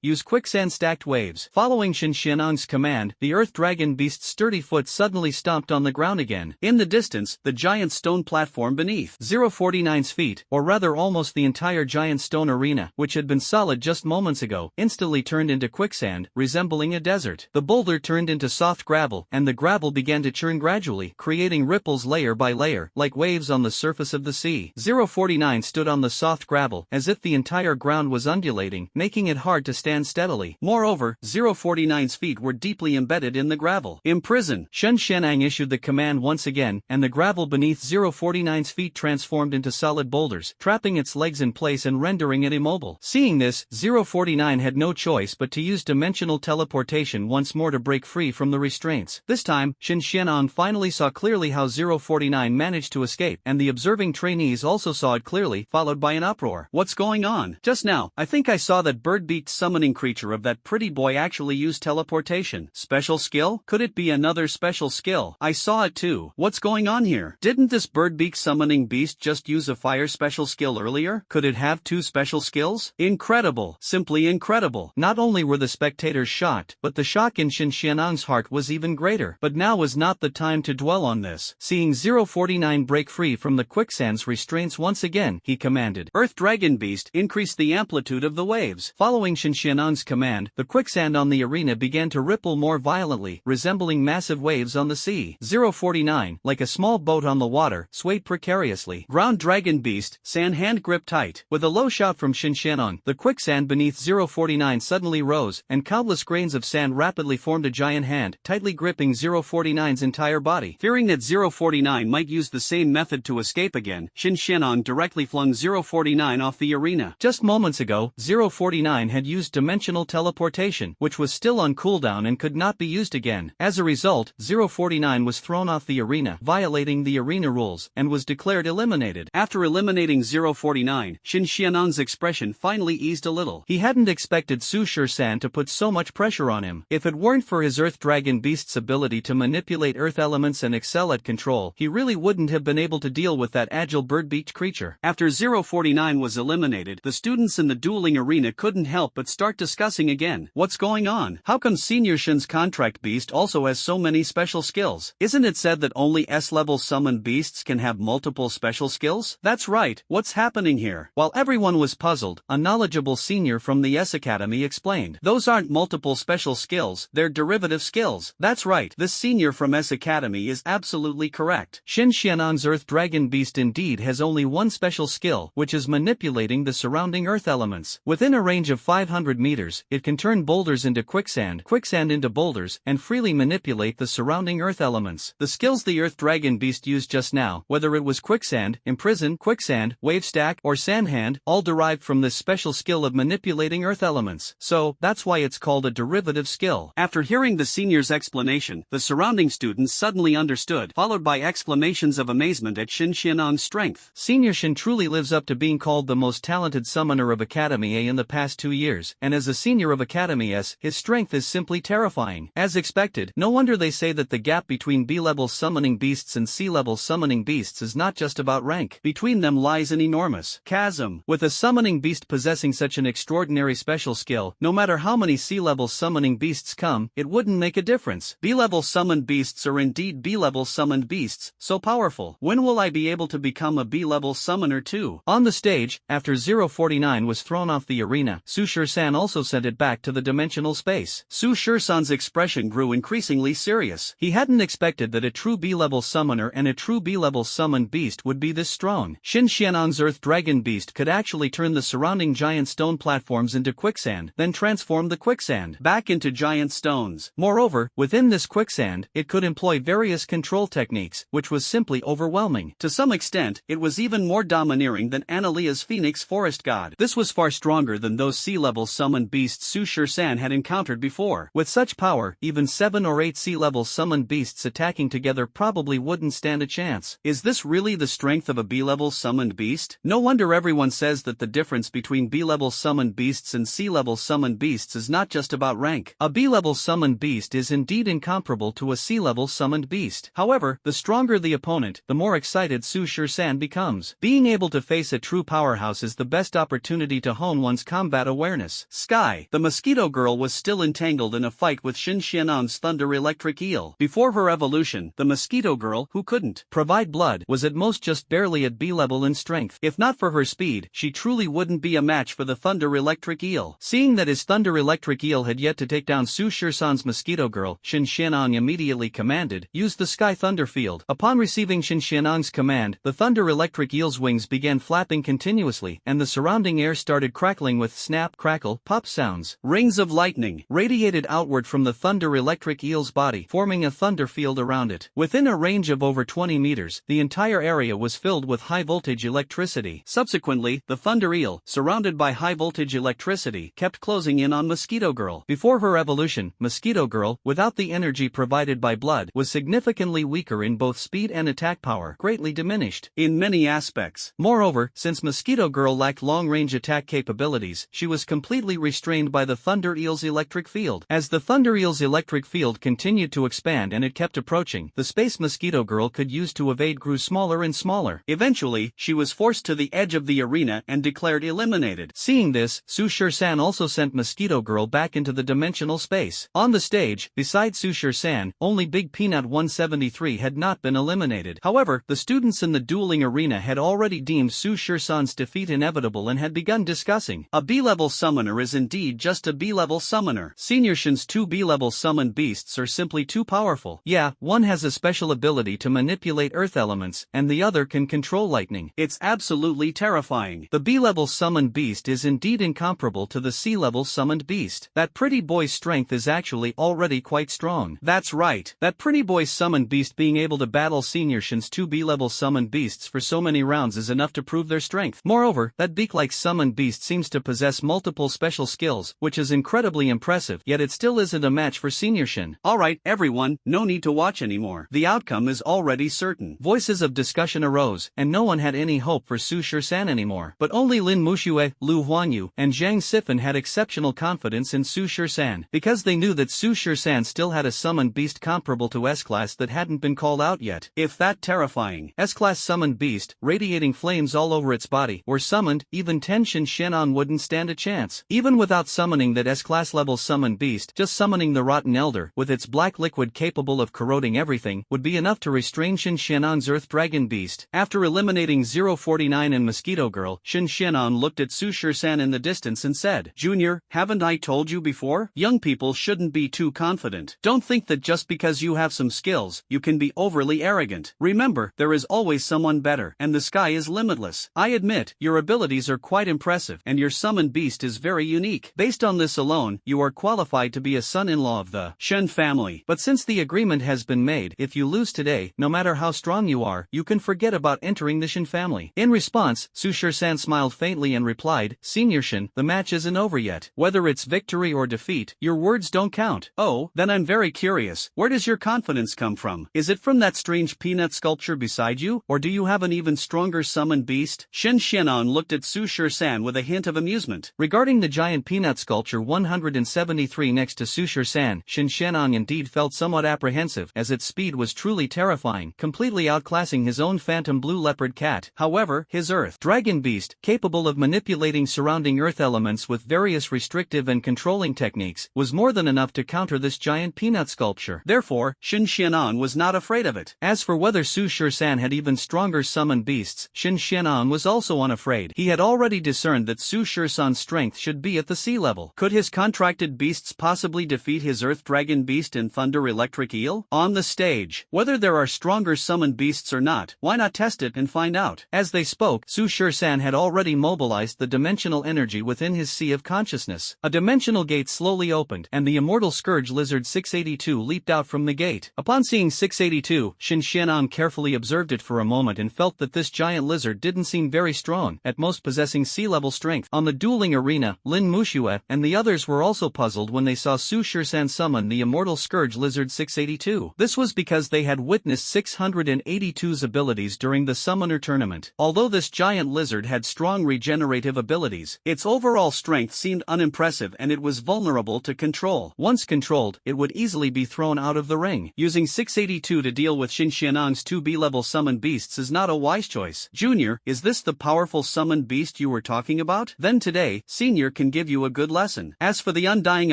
use quicksand stacked waves. Following Shin Xianong's command, the Earth Dragon Beast's sturdy foot suddenly stomped on the ground again. In the distance, the giant stone platform beneath 049's feet, or rather almost the entire giant stone arena, which had been solid just moments ago, instantly turned into quicksand, resembling a desert. The boulder turned into soft gravel, and the gravel began to churn gradually, creating ripples layer by layer, like waves on the surface of the sea. 049 stood on the soft gravel, as if the entire ground was undulating, making it hard to stand steadily. Moreover, 049's feet were deeply embedded in the gravel. Imprison! Shin Xianong issued the command once again, and the gravel beneath 049's feet transformed into solid boulders, trapping its legs in place and rendering it immobile. Seeing this, 049 had no choice but to use dimensional teleportation once more to break free from the restraints. This time, Shin Xianong finally saw clearly how 049 managed to escape, and the observing trainees also saw it clearly, followed by an uproar. What's going on? Just now, I think I saw that bird-beaked summoning creature of that pretty boy actually use teleportation. Special skill? Could it be another special skill? I saw it too. What's going on here? Didn't this bird-beak summoning beast just use a fire special skill earlier? Could it have two special skills? Incredible. Simply incredible. Not only were the spectators shocked, but the shock in Shin Xianong's heart was even greater. But now was not the time to dwell on this. Seeing 049 break free from the quicksand's restraints once again, he commanded, Earth Dragon Beast, increase the amplitude of the waves. Following Shin Xianong's command, the quicksand on the arena began to ripple more violently, resembling massive waves on the sea. 049, like a small boat on the water, swayed precariously. Ground Dragon Beast, sand hand grip tight. With a low shout from Shin Xianong, the quicksand beneath 049 suddenly rose, and countless grains of sand rapidly formed a giant hand, tightly gripping 049's entire body. Fearing that 049 might use the same method to escape again, Shin Xianong directly flung 049 off the arena. Just moments ago, 049 had used dimensional teleportation, which was still on cooldown and could not be used again. As a result, 049 was thrown off the arena, violating the arena rules, and was declared eliminated. After eliminating 049, Shin Xianong's expression finally eased a little. He hadn't expected Su Shur-san to put so much pressure on him. If it weren't for his Earth Dragon Beast's ability to manipulate earth elements and excel at control, he really wouldn't have been able to deal with that agile bird-beaked creature. After 049 was eliminated, the students in the dueling arena couldn't help but start discussing again. What's going on? How come Senior Shin's contract beast also has so many special skills? Isn't it said that only S-level summoned beasts can have multiple special skills? That's right, what's happening here? While everyone was puzzled, a knowledgeable senior from the S Academy explained. Those aren't multiple special skills, they're derivative skills. That's right, this senior from S Academy is absolutely correct. Shin Xianong's Earth Dragon Beast indeed has only one special skill, which is manipulating the surrounding earth elements. Within a range of 5 500 meters, it can turn boulders into quicksand, quicksand into boulders, and freely manipulate the surrounding earth elements. The skills the Earth Dragon Beast used just now, whether it was quicksand, imprison, quicksand, wave stack, or sand hand, all derived from this special skill of manipulating earth elements. So, that's why it's called a derivative skill. After hearing the senior's explanation, the surrounding students suddenly understood, followed by exclamations of amazement at Shin Xianong's strength. Senior Shin truly lives up to being called the most talented summoner of Academy A in the past 2 years, and as a senior of Academy S, his strength is simply terrifying. As expected, no wonder they say that the gap between B-level summoning beasts and C-level summoning beasts is not just about rank. Between them lies an enormous chasm. With a summoning beast possessing such an extraordinary special skill, no matter how many C-level summoning beasts come, it wouldn't make a difference. B-level summoned beasts are indeed B-level summoned beasts, so powerful. When will I be able to become a B-level summoner too? On the stage, after 049 was thrown off the arena, Su Shur-san also sent it back to the dimensional space. Su Shur-san's expression grew increasingly serious. He hadn't expected that a true B-level summoner and a true B-level summoned beast would be this strong. Shin Xianong's Earth Dragon Beast could actually turn the surrounding giant stone platforms into quicksand, then transform the quicksand back into giant stones. Moreover, within this quicksand, it could employ various control techniques, which was simply overwhelming. To some extent, it was even more domineering than Annalia's Phoenix Forest God. This was far stronger than those sea-level summoned beasts Su Shur-san had encountered before. With such power, even 7 or 8 sea-level summoned beasts attacking together probably wouldn't stand a chance. Is this really the strength of a B-level summoned beast? No wonder everyone says that the difference between B-level summoned beasts and C-level summoned beasts is not just about rank. A B-level summoned beast is indeed incomparable to a C-level summoned beast. However, the stronger the opponent, the more excited Su Shur-san becomes. Being able to face a true powerhouse is the best opportunity to hone one's combat awareness. Sky. The mosquito girl was still entangled in a fight with Shin Xianong's thunder electric eel. Before her evolution, the mosquito girl, who couldn't provide blood, was at most just barely at B level in strength. If not for her speed, she truly wouldn't be a match for the thunder electric eel. Seeing that his thunder electric eel had yet to take down Su Shur-san's mosquito girl, Shin Xianong immediately commanded, "Use the sky thunder field." Upon receiving Shin Xianong's command, the thunder electric eel's wings began flapping continuously, and the surrounding air started crackling with snap, crackle, pop sounds. Rings of lightning radiated outward from the thunder electric eel's body, forming a thunder field around it. Within a range of over 20 meters, the entire area was filled with high-voltage electricity. Subsequently, the thunder eel, surrounded by high-voltage electricity, kept closing in on Mosquito Girl. Before her evolution, Mosquito Girl, without the energy provided by blood, was significantly weaker in both speed and attack power, greatly diminished in many aspects. Moreover, since Mosquito Girl lacked long-range attack capabilities, she was completely restrained by the thunder eel's electric field. As the thunder eel's electric field continued to expand and it kept approaching, the space Mosquito Girl could use to evade grew smaller and smaller. Eventually, she was forced to the edge of the arena and declared eliminated. Seeing this, Su Shur-san also sent Mosquito Girl back into the dimensional space. On the stage, besides Su Shur-san, only Big Peanut 173 had not been eliminated. However, the students in the dueling arena had already deemed Su Shur-san's defeat inevitable and had begun discussing. A B-level summoner is indeed just a B-level summoner. Senior Shin's 2 B-level summoned beasts are simply too powerful. Yeah, one has a special ability to manipulate earth elements, and the other can control lightning. It's absolutely terrifying. The B-level summoned beast is indeed incomparable to the C-level summoned beast. That pretty boy's strength is actually already quite strong. That's right. That pretty boy's summoned beast being able to battle Senior Shin's 2 B-level summoned beasts for so many rounds is enough to prove their strength. Moreover, that beak-like summoned beast seems to possess multiple special skills, which is incredibly impressive, yet it still isn't a match for Senior Shin. Alright, everyone, no need to watch anymore. The outcome is already certain. Voices of discussion arose, and no one had any hope for Su Shur-san anymore. But only Lin Muxue, Lu Huanyu, and Zhang Sifan had exceptional confidence in Su Shur-san, because they knew that Su Shur-san still had a summoned beast comparable to S-Class that hadn't been called out yet. If that terrifying S-Class summoned beast, radiating flames all over its body, were summoned, even Ten Shin Xianon wouldn't stand a chance. Even without summoning that S-Class level summoned beast, just summoning the Rotten Elder, with its black liquid capable of corroding everything, would be enough to restrain Shin Xianon's Earth Dragon Beast. After eliminating 049 and Mosquito Girl, Shin Xianon looked at Su Shur-san in the distance and said, "Junior, haven't I told you before? Young people shouldn't be too confident. Don't think that just because you have some skills, you can be overly arrogant. Remember, there is always someone better, and the sky is limitless. I admit, your abilities are quite impressive, and your summoned beast is is very unique. Based on this alone, you are qualified to be a son-in-law of the Shen family. But since the agreement has been made, if you lose today, no matter how strong you are, you can forget about entering the Shen family. In response, Su Shisan smiled faintly and replied, Senior Shen, the match isn't over yet. Whether it's victory or defeat, your words don't count. Oh, then I'm very curious. Where does your confidence come from? Is it from that strange peanut sculpture beside you, or do you have an even stronger summoned beast? Shen Xianon looked at Su Shisan with a hint of amusement. Regarding the giant peanut sculpture 173 next to Su Shisan, Shen Xianon indeed felt somewhat apprehensive, as its speed was truly terrifying, completely outclassing his own phantom blue leopard cat. However, his Earth Dragon Beast, capable of manipulating surrounding Earth elements with various restrictive and controlling techniques, was more than enough to counter this giant peanut sculpture. Therefore, Shen Xianon was not afraid of it. As for whether Su Shisan had even stronger summoned beasts, Shen Xianon was also unafraid. He had already discerned that Su Shisan's strength should be at the sea level. Could his contracted beasts possibly defeat his Earth Dragon Beast and Thunder Electric Eel? On the stage, whether there are stronger summoned beasts or not, why not test it and find out? As they spoke, Su Shisan had already mobilized the dimensional energy within his sea of consciousness. A dimensional gate slowly opened, and the immortal scourge lizard 682 leaped out from the gate. Upon seeing 682, Shen Xianon carefully observed it for a moment and felt that this giant lizard didn't seem very strong, at most possessing sea-level strength. On the dueling arena, Lin Muxue and the others were also puzzled when they saw Su Shisan summon the immortal scourge lizard 682. This was because they had witnessed 682's abilities during the summoner tournament. Although this giant lizard had strong regenerative abilities, its overall strength seemed unimpressive and it was vulnerable to control. Once controlled, it would easily be thrown out of the ring. Using 682 to deal with Shen Xianong's 2B level summoned beasts is not a wise choice. Junior, is this the powerful summoned beast you were talking about? Then today, Senior can give you a good lesson. As for the Undying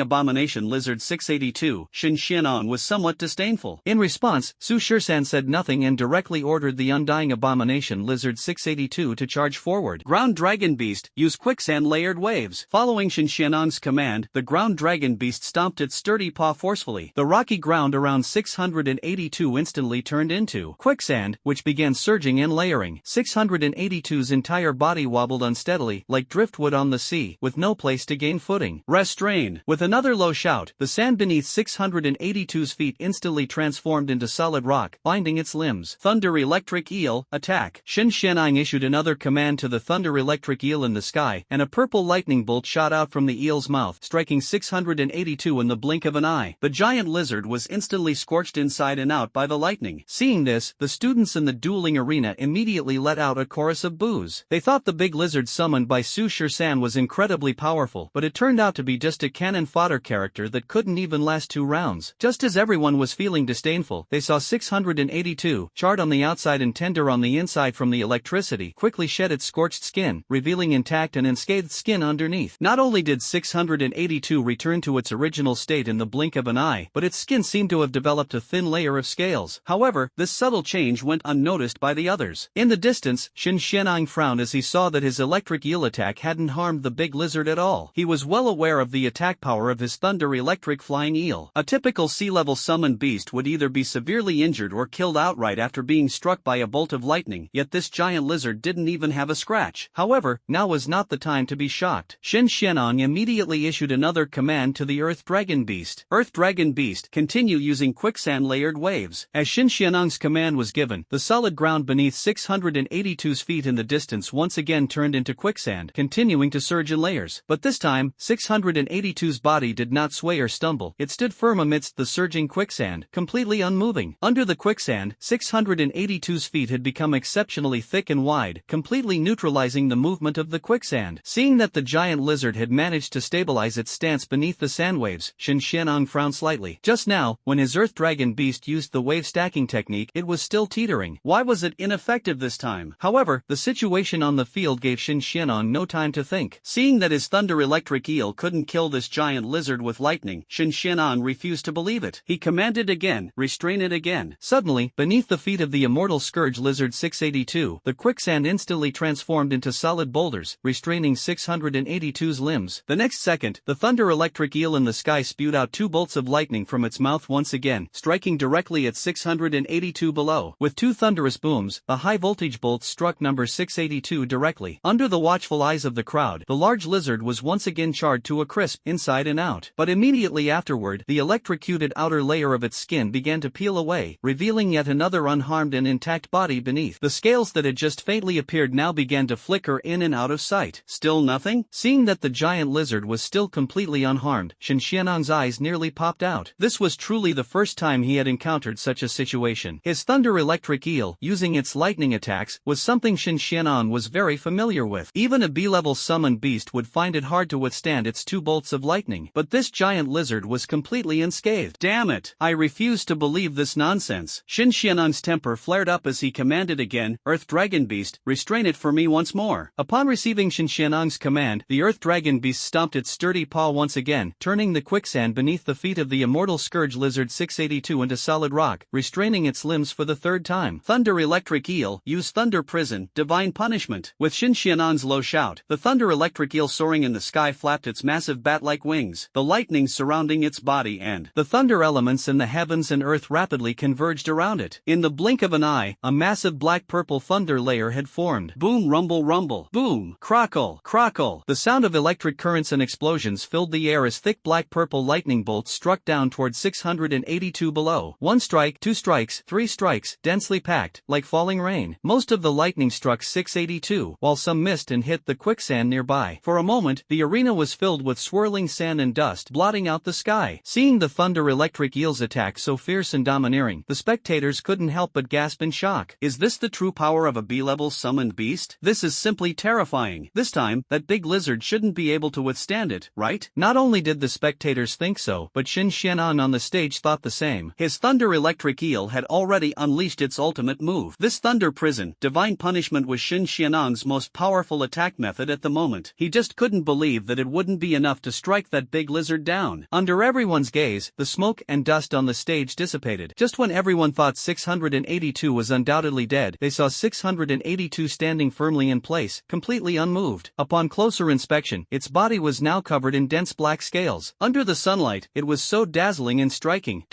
Abomination Lizard 682, Shen Xianong was somewhat disdainful. In response, Su Shisan said nothing and directly ordered the Undying Abomination Lizard 682 to charge forward. Ground Dragon Beast, use quicksand layered waves. Following Shen Xianong's command, the Ground Dragon Beast stomped its sturdy paw forcefully. The rocky ground around 682 instantly turned into quicksand, which began surging and layering. 682's entire body wobbled unsteadily, like driftwood on the sea, with no place to gain footing. Restrain! With another low shout, the sand beneath 682's feet instantly transformed into solid rock, binding its limbs. Thunder Electric Eel, attack! Shen Xianong issued another command to the Thunder Electric Eel in the sky, and a purple lightning bolt shot out from the eel's mouth, striking 682 in the blink of an eye. The giant lizard was instantly scorched inside and out by the lightning. Seeing this, the students in the dueling arena immediately let out a chorus of boos. They thought the big lizard summoned by Su Shisan was incredibly powerful, but it turned out to be just a cannon fodder character that couldn't even last 2 rounds. Just as everyone was feeling disdainful, they saw 682, charred on the outside and tender on the inside from the electricity, quickly shed its scorched skin, revealing intact and unscathed skin underneath. Not only did 682 return to its original state in the blink of an eye, but its skin seemed to have developed a thin layer of scales. However, this subtle change went unnoticed by the others. In the distance, Shen Xianong frowned as he saw that his electric eel attack hadn't harmed the big lizard at all. He was well aware of the attack power of his Thunder Electric Flying Eel. A typical sea-level summoned beast would either be severely injured or killed outright after being struck by a bolt of lightning, yet this giant lizard didn't even have a scratch. However, now was not the time to be shocked. Shen Xianong immediately issued another command to the Earth Dragon Beast. Earth Dragon Beast, continue using quicksand-layered waves. As Shen Xianong's command was given, the solid ground beneath 682's feet in the distance once again turned into quicksand, continuing to surge in layers. But this time, 682's body did not sway or stumble. It stood firm amidst the surging quicksand, completely unmoving. Under the quicksand, 682's feet had become exceptionally thick and wide, completely neutralizing the movement of the quicksand. Seeing that the giant lizard had managed to stabilize its stance beneath the sand waves, Shen Xianong frowned slightly. Just now, when his Earth Dragon Beast used the wave stacking technique, it was still teetering. Why was it ineffective this time? However, the situation on the field gave Shen Xianong no time to think. Seeing that his Thunder Electric Eel couldn't kill this giant lizard with lightning, Shen Xianong refused to believe it. He commanded again, restrain it again. Suddenly, beneath the feet of the immortal scourge lizard 682, the quicksand instantly transformed into solid boulders, restraining 682's limbs. The next second, the Thunder Electric Eel in the sky spewed out 2 bolts of lightning from its mouth once again, striking directly at 682 below. With 2 thunderous booms, the high-voltage bolts struck number 682 directly. Under the watchful eyes of the crowd, the large lizard was once again charred to a crisp inside and out. But immediately afterward, the electrocuted outer layer of its skin began to peel away, revealing yet another unharmed and intact body beneath. The scales that had just faintly appeared now began to flicker in and out of sight. Still nothing? Seeing that the giant lizard was still completely unharmed, Shen Xianang's eyes nearly popped out. This was truly the first time he had encountered such a situation. His thunder electric eel, using its lightning attacks, was something Shen Xianang was very familiar with. Even a B-level summoned beast would find it hard to withstand its 2 bolts of lightning. But this giant lizard was completely unscathed. Damn it! I refuse to believe this nonsense. Shen Xianang's temper flared up as he commanded again, Earth Dragon Beast, restrain it for me once more. Upon receiving Shen Xianang's command, the Earth Dragon Beast stomped its sturdy paw once again, turning the quicksand beneath the feet of the immortal Scourge Lizard 682 into solid rock, restraining its limbs for the 3rd time. Thunder Electric Eel, use Thunder Prison, Divine Punishment. With Shen Xianang's low shout, the Thunder Electric Eel soaring in the sky flapped its massive bat-like wings, the lightning surrounding its body and the thunder elements in the heavens and earth rapidly converged around it. In the blink of an eye, a massive black-purple thunder layer had formed. Boom, rumble, rumble. Boom, crackle, crackle. The sound of electric currents and explosions filled the air as thick black-purple lightning bolts struck down toward 682 below. 1 strike, 2 strikes, 3 strikes, densely packed, like falling rain. Most of the lightning struck 682, while some missed and hit the quicksand nearby. For a moment, the arena was filled with swirling sand and dust, blotting out the sky. Seeing the thunder electric eel's attack so fierce and domineering, the spectators couldn't help but gasp in shock. Is this the true power of a B-level summoned beast? This is simply terrifying. This time, that big lizard shouldn't be able to withstand it, right? Not only did the spectators think so, but Shen Xianang on the stage thought the same. His thunder electric eel had already unleashed its ultimate move. This thunder prison, divine punishment, was Shen Xianang's most powerful attack method at the moment. He just couldn't believe that it wouldn't be enough to strike that big lizard down. Under everyone's gaze, the smoke and dust on the stage dissipated. Just when everyone thought 682 was undoubtedly dead, they saw 682 standing firmly in place, completely unmoved. Upon closer inspection, its body was now covered in dense black scales. Under the sunlight, it was so dazzling and striking.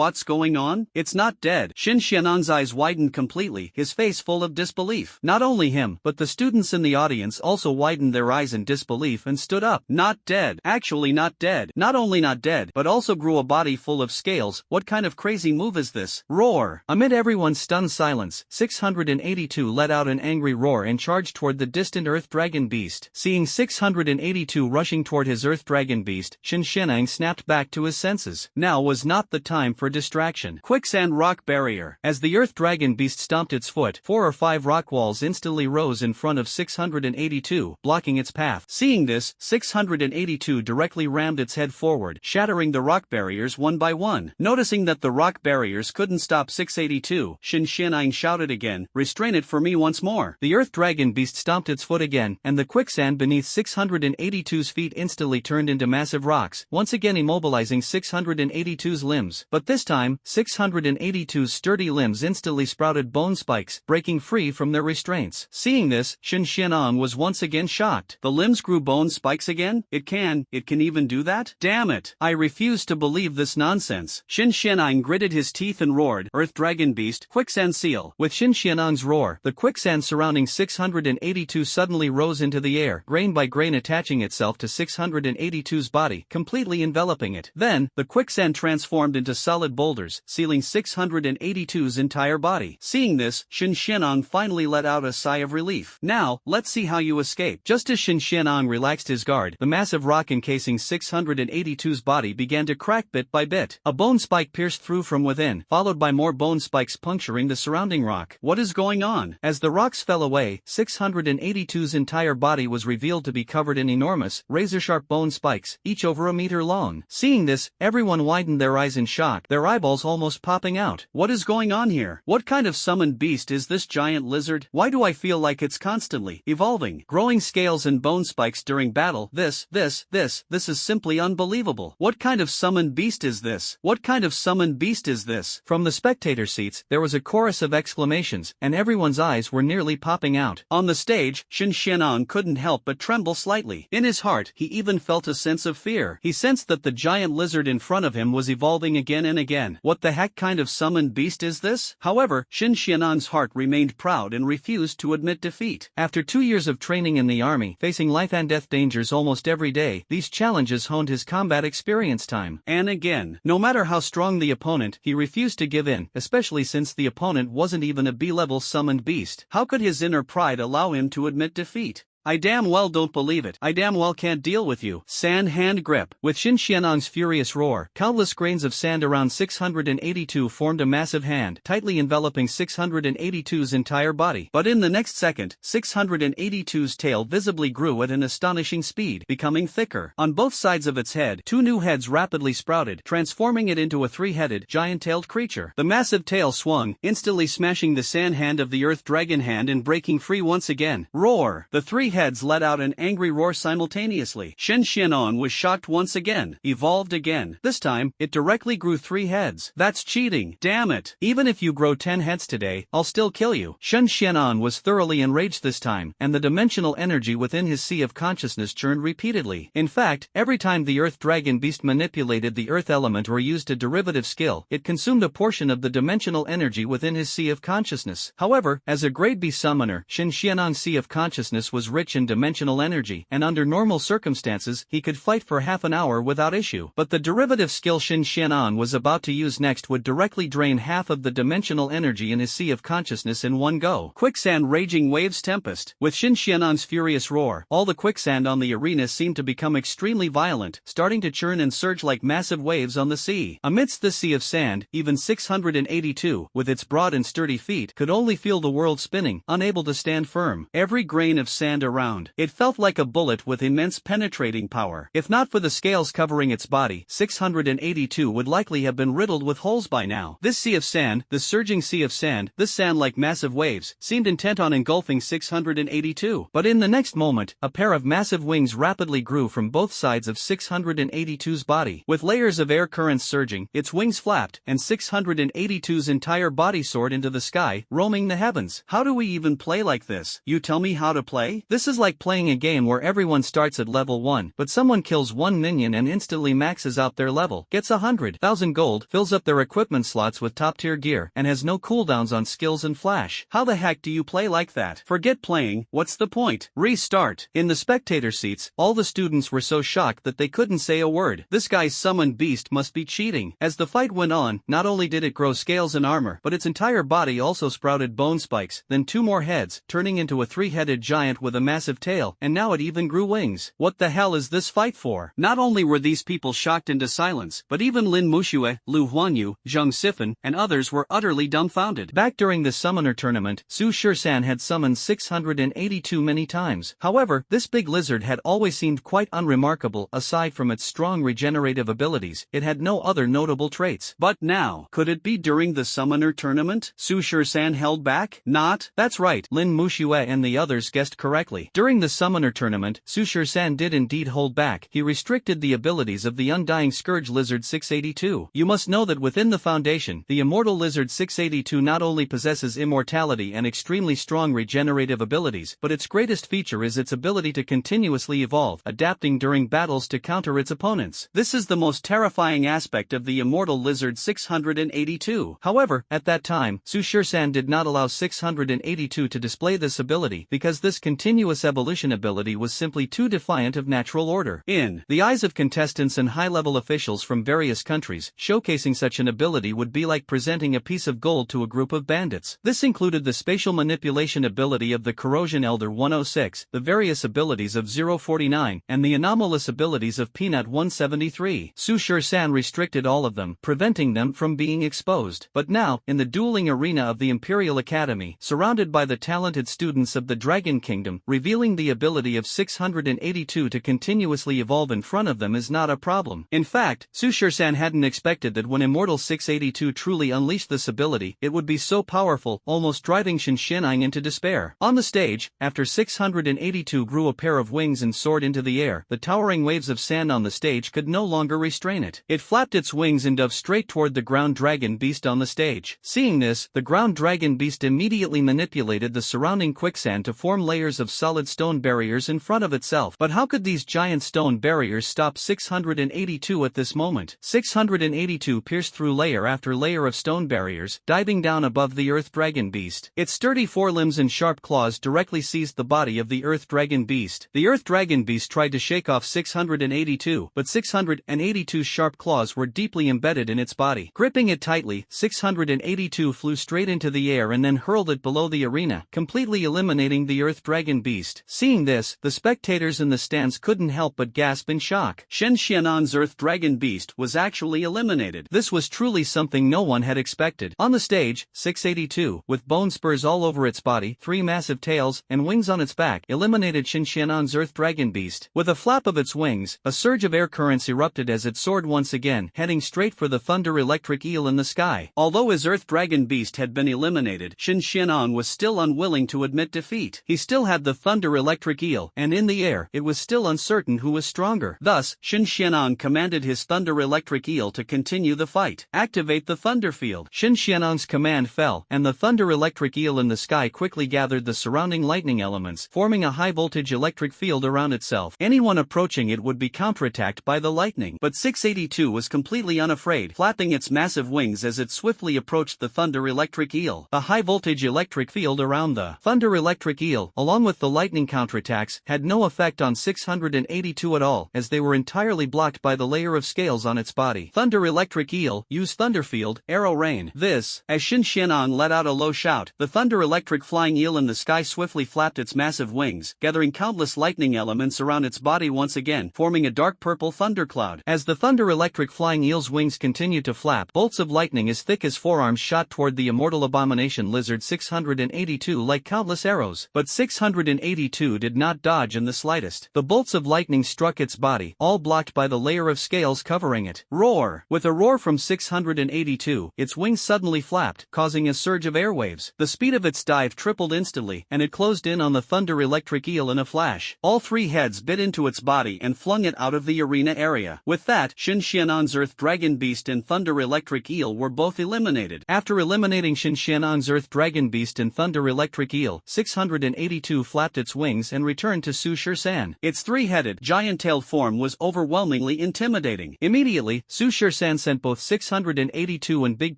What's going on? It's not dead. Shen Xianang's eyes widened completely, his face full of disbelief. Not only him, but the students in the audience also widened their eyes in disbelief and stood up. Not dead. Actually not dead. Not only not dead, but also grew a body full of scales. What kind of crazy move is this? Roar! Amid everyone's stunned silence, 682 let out an angry roar and charged toward the distant Earth Dragon Beast. Seeing 682 rushing toward his Earth Dragon Beast, Shen Xianang snapped back to his senses. Now was not the time for distraction. Quicksand rock barrier. As the Earth Dragon Beast stomped its foot, 4 or 5 rock walls instantly rose in front of 682, blocking its path. Seeing this, 682 directly rammed its head forward, shattering the rock barriers one by one. Noticing that the rock barriers couldn't stop 682, Shen Xianang shouted again, restrain it for me once more. The Earth Dragon Beast stomped its foot again, and the quicksand beneath 682's feet instantly turned into massive rocks, once again immobilizing 682's limbs. But this time, 682's sturdy limbs instantly sprouted bone spikes, breaking free from their restraints. Seeing this, Shen Xianang was once again shocked. The limbs grew bone spikes again? It can even do that? Damn it! I refuse to believe this nonsense. Shen Xianang gritted his teeth and roared, Earth Dragon Beast, Quicksand Seal. With Shen Xianang's roar, the quicksand surrounding 682 suddenly rose into the air, grain by grain attaching itself to 682's body, completely enveloping it. Then, the quicksand transformed into solid boulders, sealing 682's entire body. Seeing this, Shen Xianang finally let out a sigh of relief. Now, let's see how you escape. Just as Shen Xianang relaxed his guard, the massive rock encasing 682's body began to crack bit by bit. A bone spike pierced through from within, followed by more bone spikes puncturing the surrounding rock. What is going on? As the rocks fell away, 682's entire body was revealed to be covered in enormous, razor-sharp bone spikes, each over a meter long. Seeing this, everyone widened their eyes in shock, their eyeballs almost popping out. What is going on here? What kind of summoned beast is this giant lizard? Why do I feel like it's constantly evolving? Growing scales and bone spikes during battle. This is simply unbelievable. What kind of summoned beast is this? What kind of summoned beast is this? From the spectator seats, there was a chorus of exclamations, and everyone's eyes were nearly popping out. On the stage, Shen Xianang couldn't help but tremble slightly. In his heart, he even felt a sense of fear. He sensed that the giant lizard in front of him was evolving again and again. What the heck kind of summoned beast is this? However, Shen Xianang's heart remained proud and refused to admit defeat. After 2 years of training in the army, facing life and death dangers almost every day. These challenges honed his combat experience time and again. No matter how strong the opponent, he refused to give in, especially since the opponent wasn't even a B-level summoned beast. How could his inner pride allow him to admit defeat? I damn well don't believe it. I damn well can't deal with you. Sand hand grip. With Shin Xianong's furious roar, countless grains of sand around 682 formed a massive hand, tightly enveloping 682's entire body. But in the next second, 682's tail visibly grew at an astonishing speed, becoming thicker. On both sides of its head, two new heads rapidly sprouted, transforming it into a three-headed, giant-tailed creature. The massive tail swung, instantly smashing the sand hand of the earth dragon hand and breaking free once again. Roar! The three heads let out an angry roar simultaneously. Shen Xianong was shocked once again, evolved again. This time, it directly grew 3 heads. That's cheating. Damn it. Even if you grow 10 heads today, I'll still kill you. Shen Xianong was thoroughly enraged this time, and the dimensional energy within his sea of consciousness churned repeatedly. In fact, every time the Earth Dragon Beast manipulated the Earth element or used a derivative skill, it consumed a portion of the dimensional energy within his sea of consciousness. However, as a grade B summoner, Shen Xianong's sea of consciousness was rich in dimensional energy, and under normal circumstances, he could fight for half an hour without issue. But the derivative skill Shin Xianong was about to use next would directly drain half of the dimensional energy in his sea of consciousness in one go. Quicksand raging waves tempest. With Shin Xianong's furious roar, all the quicksand on the arena seemed to become extremely violent, starting to churn and surge like massive waves on the sea. Amidst this sea of sand, even 682, with its broad and sturdy feet, could only feel the world spinning, unable to stand firm. Every grain of sand around. It felt like a bullet with immense penetrating power. If not for the scales covering its body, 682 would likely have been riddled with holes by now. This sea of sand, this surging sea of sand, this sand like massive waves, seemed intent on engulfing 682. But in the next moment, a pair of massive wings rapidly grew from both sides of 682's body. With layers of air currents surging, its wings flapped, and 682's entire body soared into the sky, roaming the heavens. How do we even play like this? You tell me how to play? This is like playing a game where everyone starts at level 1, but someone kills one minion and instantly maxes out their level, gets 100,000 gold, fills up their equipment slots with top-tier gear, and has no cooldowns on skills and flash. How the heck do you play like that? Forget playing, what's the point? Restart. In the spectator seats, all the students were so shocked that they couldn't say a word. This guy's summoned beast must be cheating. As the fight went on, not only did it grow scales and armor, but its entire body also sprouted bone spikes, then 2 more heads, turning into a 3-headed giant with a massive tail, and now it even grew wings. What the hell is this fight for? Not only were these people shocked into silence, but even Lin Muxue, Lu Huanyu, Zheng Sifan, and others were utterly dumbfounded. Back during the summoner tournament, Su Shisan had summoned 682 many times. However, this big lizard had always seemed quite unremarkable. Aside from its strong regenerative abilities, it had no other notable traits. But now, could it be during the summoner tournament? Su Shisan held back? Not. That's right, Lin Muxue and the others guessed correctly. During the summoner tournament, Su Shisan did indeed hold back. He restricted the abilities of the Undying Scourge Lizard 682. You must know that within the Foundation, the Immortal Lizard 682 not only possesses immortality and extremely strong regenerative abilities, but its greatest feature is its ability to continuously evolve, adapting during battles to counter its opponents. This is the most terrifying aspect of the Immortal Lizard 682. However, at that time, Su Shisan did not allow 682 to display this ability because this continuous evolution ability was simply too defiant of natural order. In the eyes of contestants and high-level officials from various countries, showcasing such an ability would be like presenting a piece of gold to a group of bandits. This included the spatial manipulation ability of the Corrosion Elder 106, the various abilities of 049, and the anomalous abilities of Peanut 173. Su Shisan restricted all of them, preventing them from being exposed. But now, in the dueling arena of the Imperial Academy, surrounded by the talented students of the Dragon Kingdom, revealing the ability of 682 to continuously evolve in front of them is not a problem. In fact, Su Shisan hadn't expected that when Immortal 682 truly unleashed this ability, it would be so powerful, almost driving Shin Xianong into despair. On the stage, after 682 grew a pair of wings and soared into the air, the towering waves of sand on the stage could no longer restrain it. It flapped its wings and dove straight toward the ground dragon beast on the stage. Seeing this, the ground dragon beast immediately manipulated the surrounding quicksand to form layers of solid stone barriers in front of itself. But how could these giant stone barriers stop 682 at this moment? 682 pierced through layer after layer of stone barriers, diving down above the Earth Dragon Beast. Its sturdy forelimbs and sharp claws directly seized the body of the Earth Dragon Beast. The Earth Dragon Beast tried to shake off 682, but 682's sharp claws were deeply embedded in its body. Gripping it tightly, 682 flew straight into the air and then hurled it below the arena, completely eliminating the Earth Dragon Beast. Seeing this, the spectators in the stands couldn't help but gasp in shock. Shen Xianan's Earth Dragon Beast was actually eliminated. This was truly something no one had expected. On the stage, 682, with bone spurs all over its body, 3 massive tails, and wings on its back, eliminated Shen Xianan's Earth Dragon Beast. With a flap of its wings, a surge of air currents erupted as it soared once again, heading straight for the thunder electric eel in the sky. Although his Earth Dragon Beast had been eliminated, Shen Xianan was still unwilling to admit defeat. He still had the thunder electric eel, and in the air, it was still uncertain who was stronger. Thus, Shen Xianan commanded his thunder electric eel to continue the fight. Activate the thunder field. Shen Xianan's command fell, and the thunder electric eel in the sky quickly gathered the surrounding lightning elements, forming a high-voltage electric field around itself. Anyone approaching it would be counterattacked by the lightning. But 682 was completely unafraid, flapping its massive wings as it swiftly approached the thunder electric eel. A high-voltage electric field around the thunder electric eel, along with the lightning counterattacks, had no effect on 682 at all, as they were entirely blocked by the layer of scales on its body. Thunder electric eel, use thunder field, arrow rain. This, as Shen Xianan let out a low shout, the thunder electric flying eel in the sky swiftly flapped its massive wings, gathering countless lightning elements around its body once again, forming a dark purple thundercloud. As the thunder electric flying eel's wings continued to flap, bolts of lightning as thick as forearms shot toward the immortal abomination lizard 682 like countless arrows. But 682 did not dodge in the slightest. The bolts of lightning struck its body, all blocked by the layer of scales covering it. Roar! With a roar from 682, its wings suddenly flapped, causing a surge of airwaves. The speed of its dive tripled instantly, and it closed in on the thunder electric eel in a flash. All 3 heads bit into its body and flung it out of the arena area. With that, Shen Xianan's Earth Dragon Beast and thunder electric eel were both eliminated. After eliminating Shen Xianan's Earth Dragon Beast and thunder electric eel, 682 flapped its wings and returned to Su Shisan. Its 3-headed, giant-tailed form was overwhelmingly intimidating. Immediately, Su Shisan sent both 682 and Big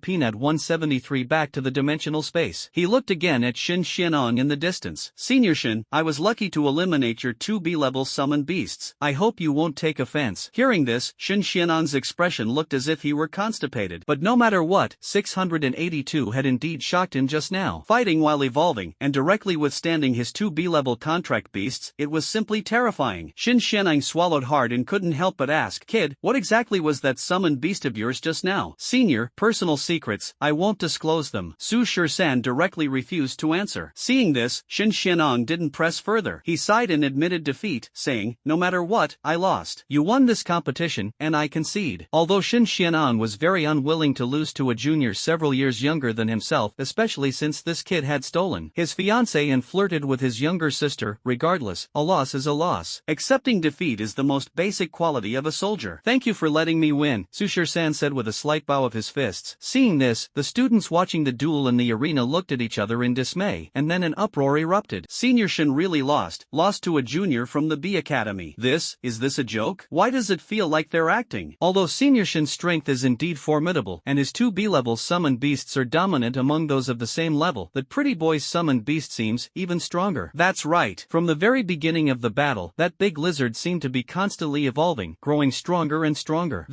Peanut 173 back to the dimensional space. He looked again at Shen Xianan in the distance. Senior Shen, I was lucky to eliminate your 2 B-level summoned beasts. I hope you won't take offense. Hearing this, Shen Xianan's expression looked as if he were constipated. But no matter what, 682 had indeed shocked him just now. Fighting while evolving, and directly withstanding his 2 B-level contract beasts, it was simply terrifying. Shen Xianang swallowed hard and couldn't help but ask, Kid, what exactly was that summoned beast of yours just now? Senior, personal secrets, I won't disclose them. Su Shisan directly refused to answer. Seeing this, Shen Xianang didn't press further. He sighed and admitted defeat, saying, no matter what, I lost. You won this competition, and I concede. Although Shen Xianang was very unwilling to lose to a junior several years younger than himself, especially since this kid had stolen his fiancée and flirted with his younger sister, regardless, a loss is a loss. Accepting defeat is the most basic quality of a soldier. Thank you for letting me win, Su Shisan said with a slight bow of his fists. Seeing this, the students watching the duel in the arena looked at each other in dismay, and then an uproar erupted. Senior Shen really lost to a junior from the B Academy. Is this a joke? Why does it feel like they're acting? Although Senior Shen's strength is indeed formidable, and his 2 B-level summoned beasts are dominant among those of the same level, that Pretty Boy's summoned beast seems even stronger. That's right. From the very beginning of the battle, that big lizard seemed to be constantly evolving, growing stronger and stronger.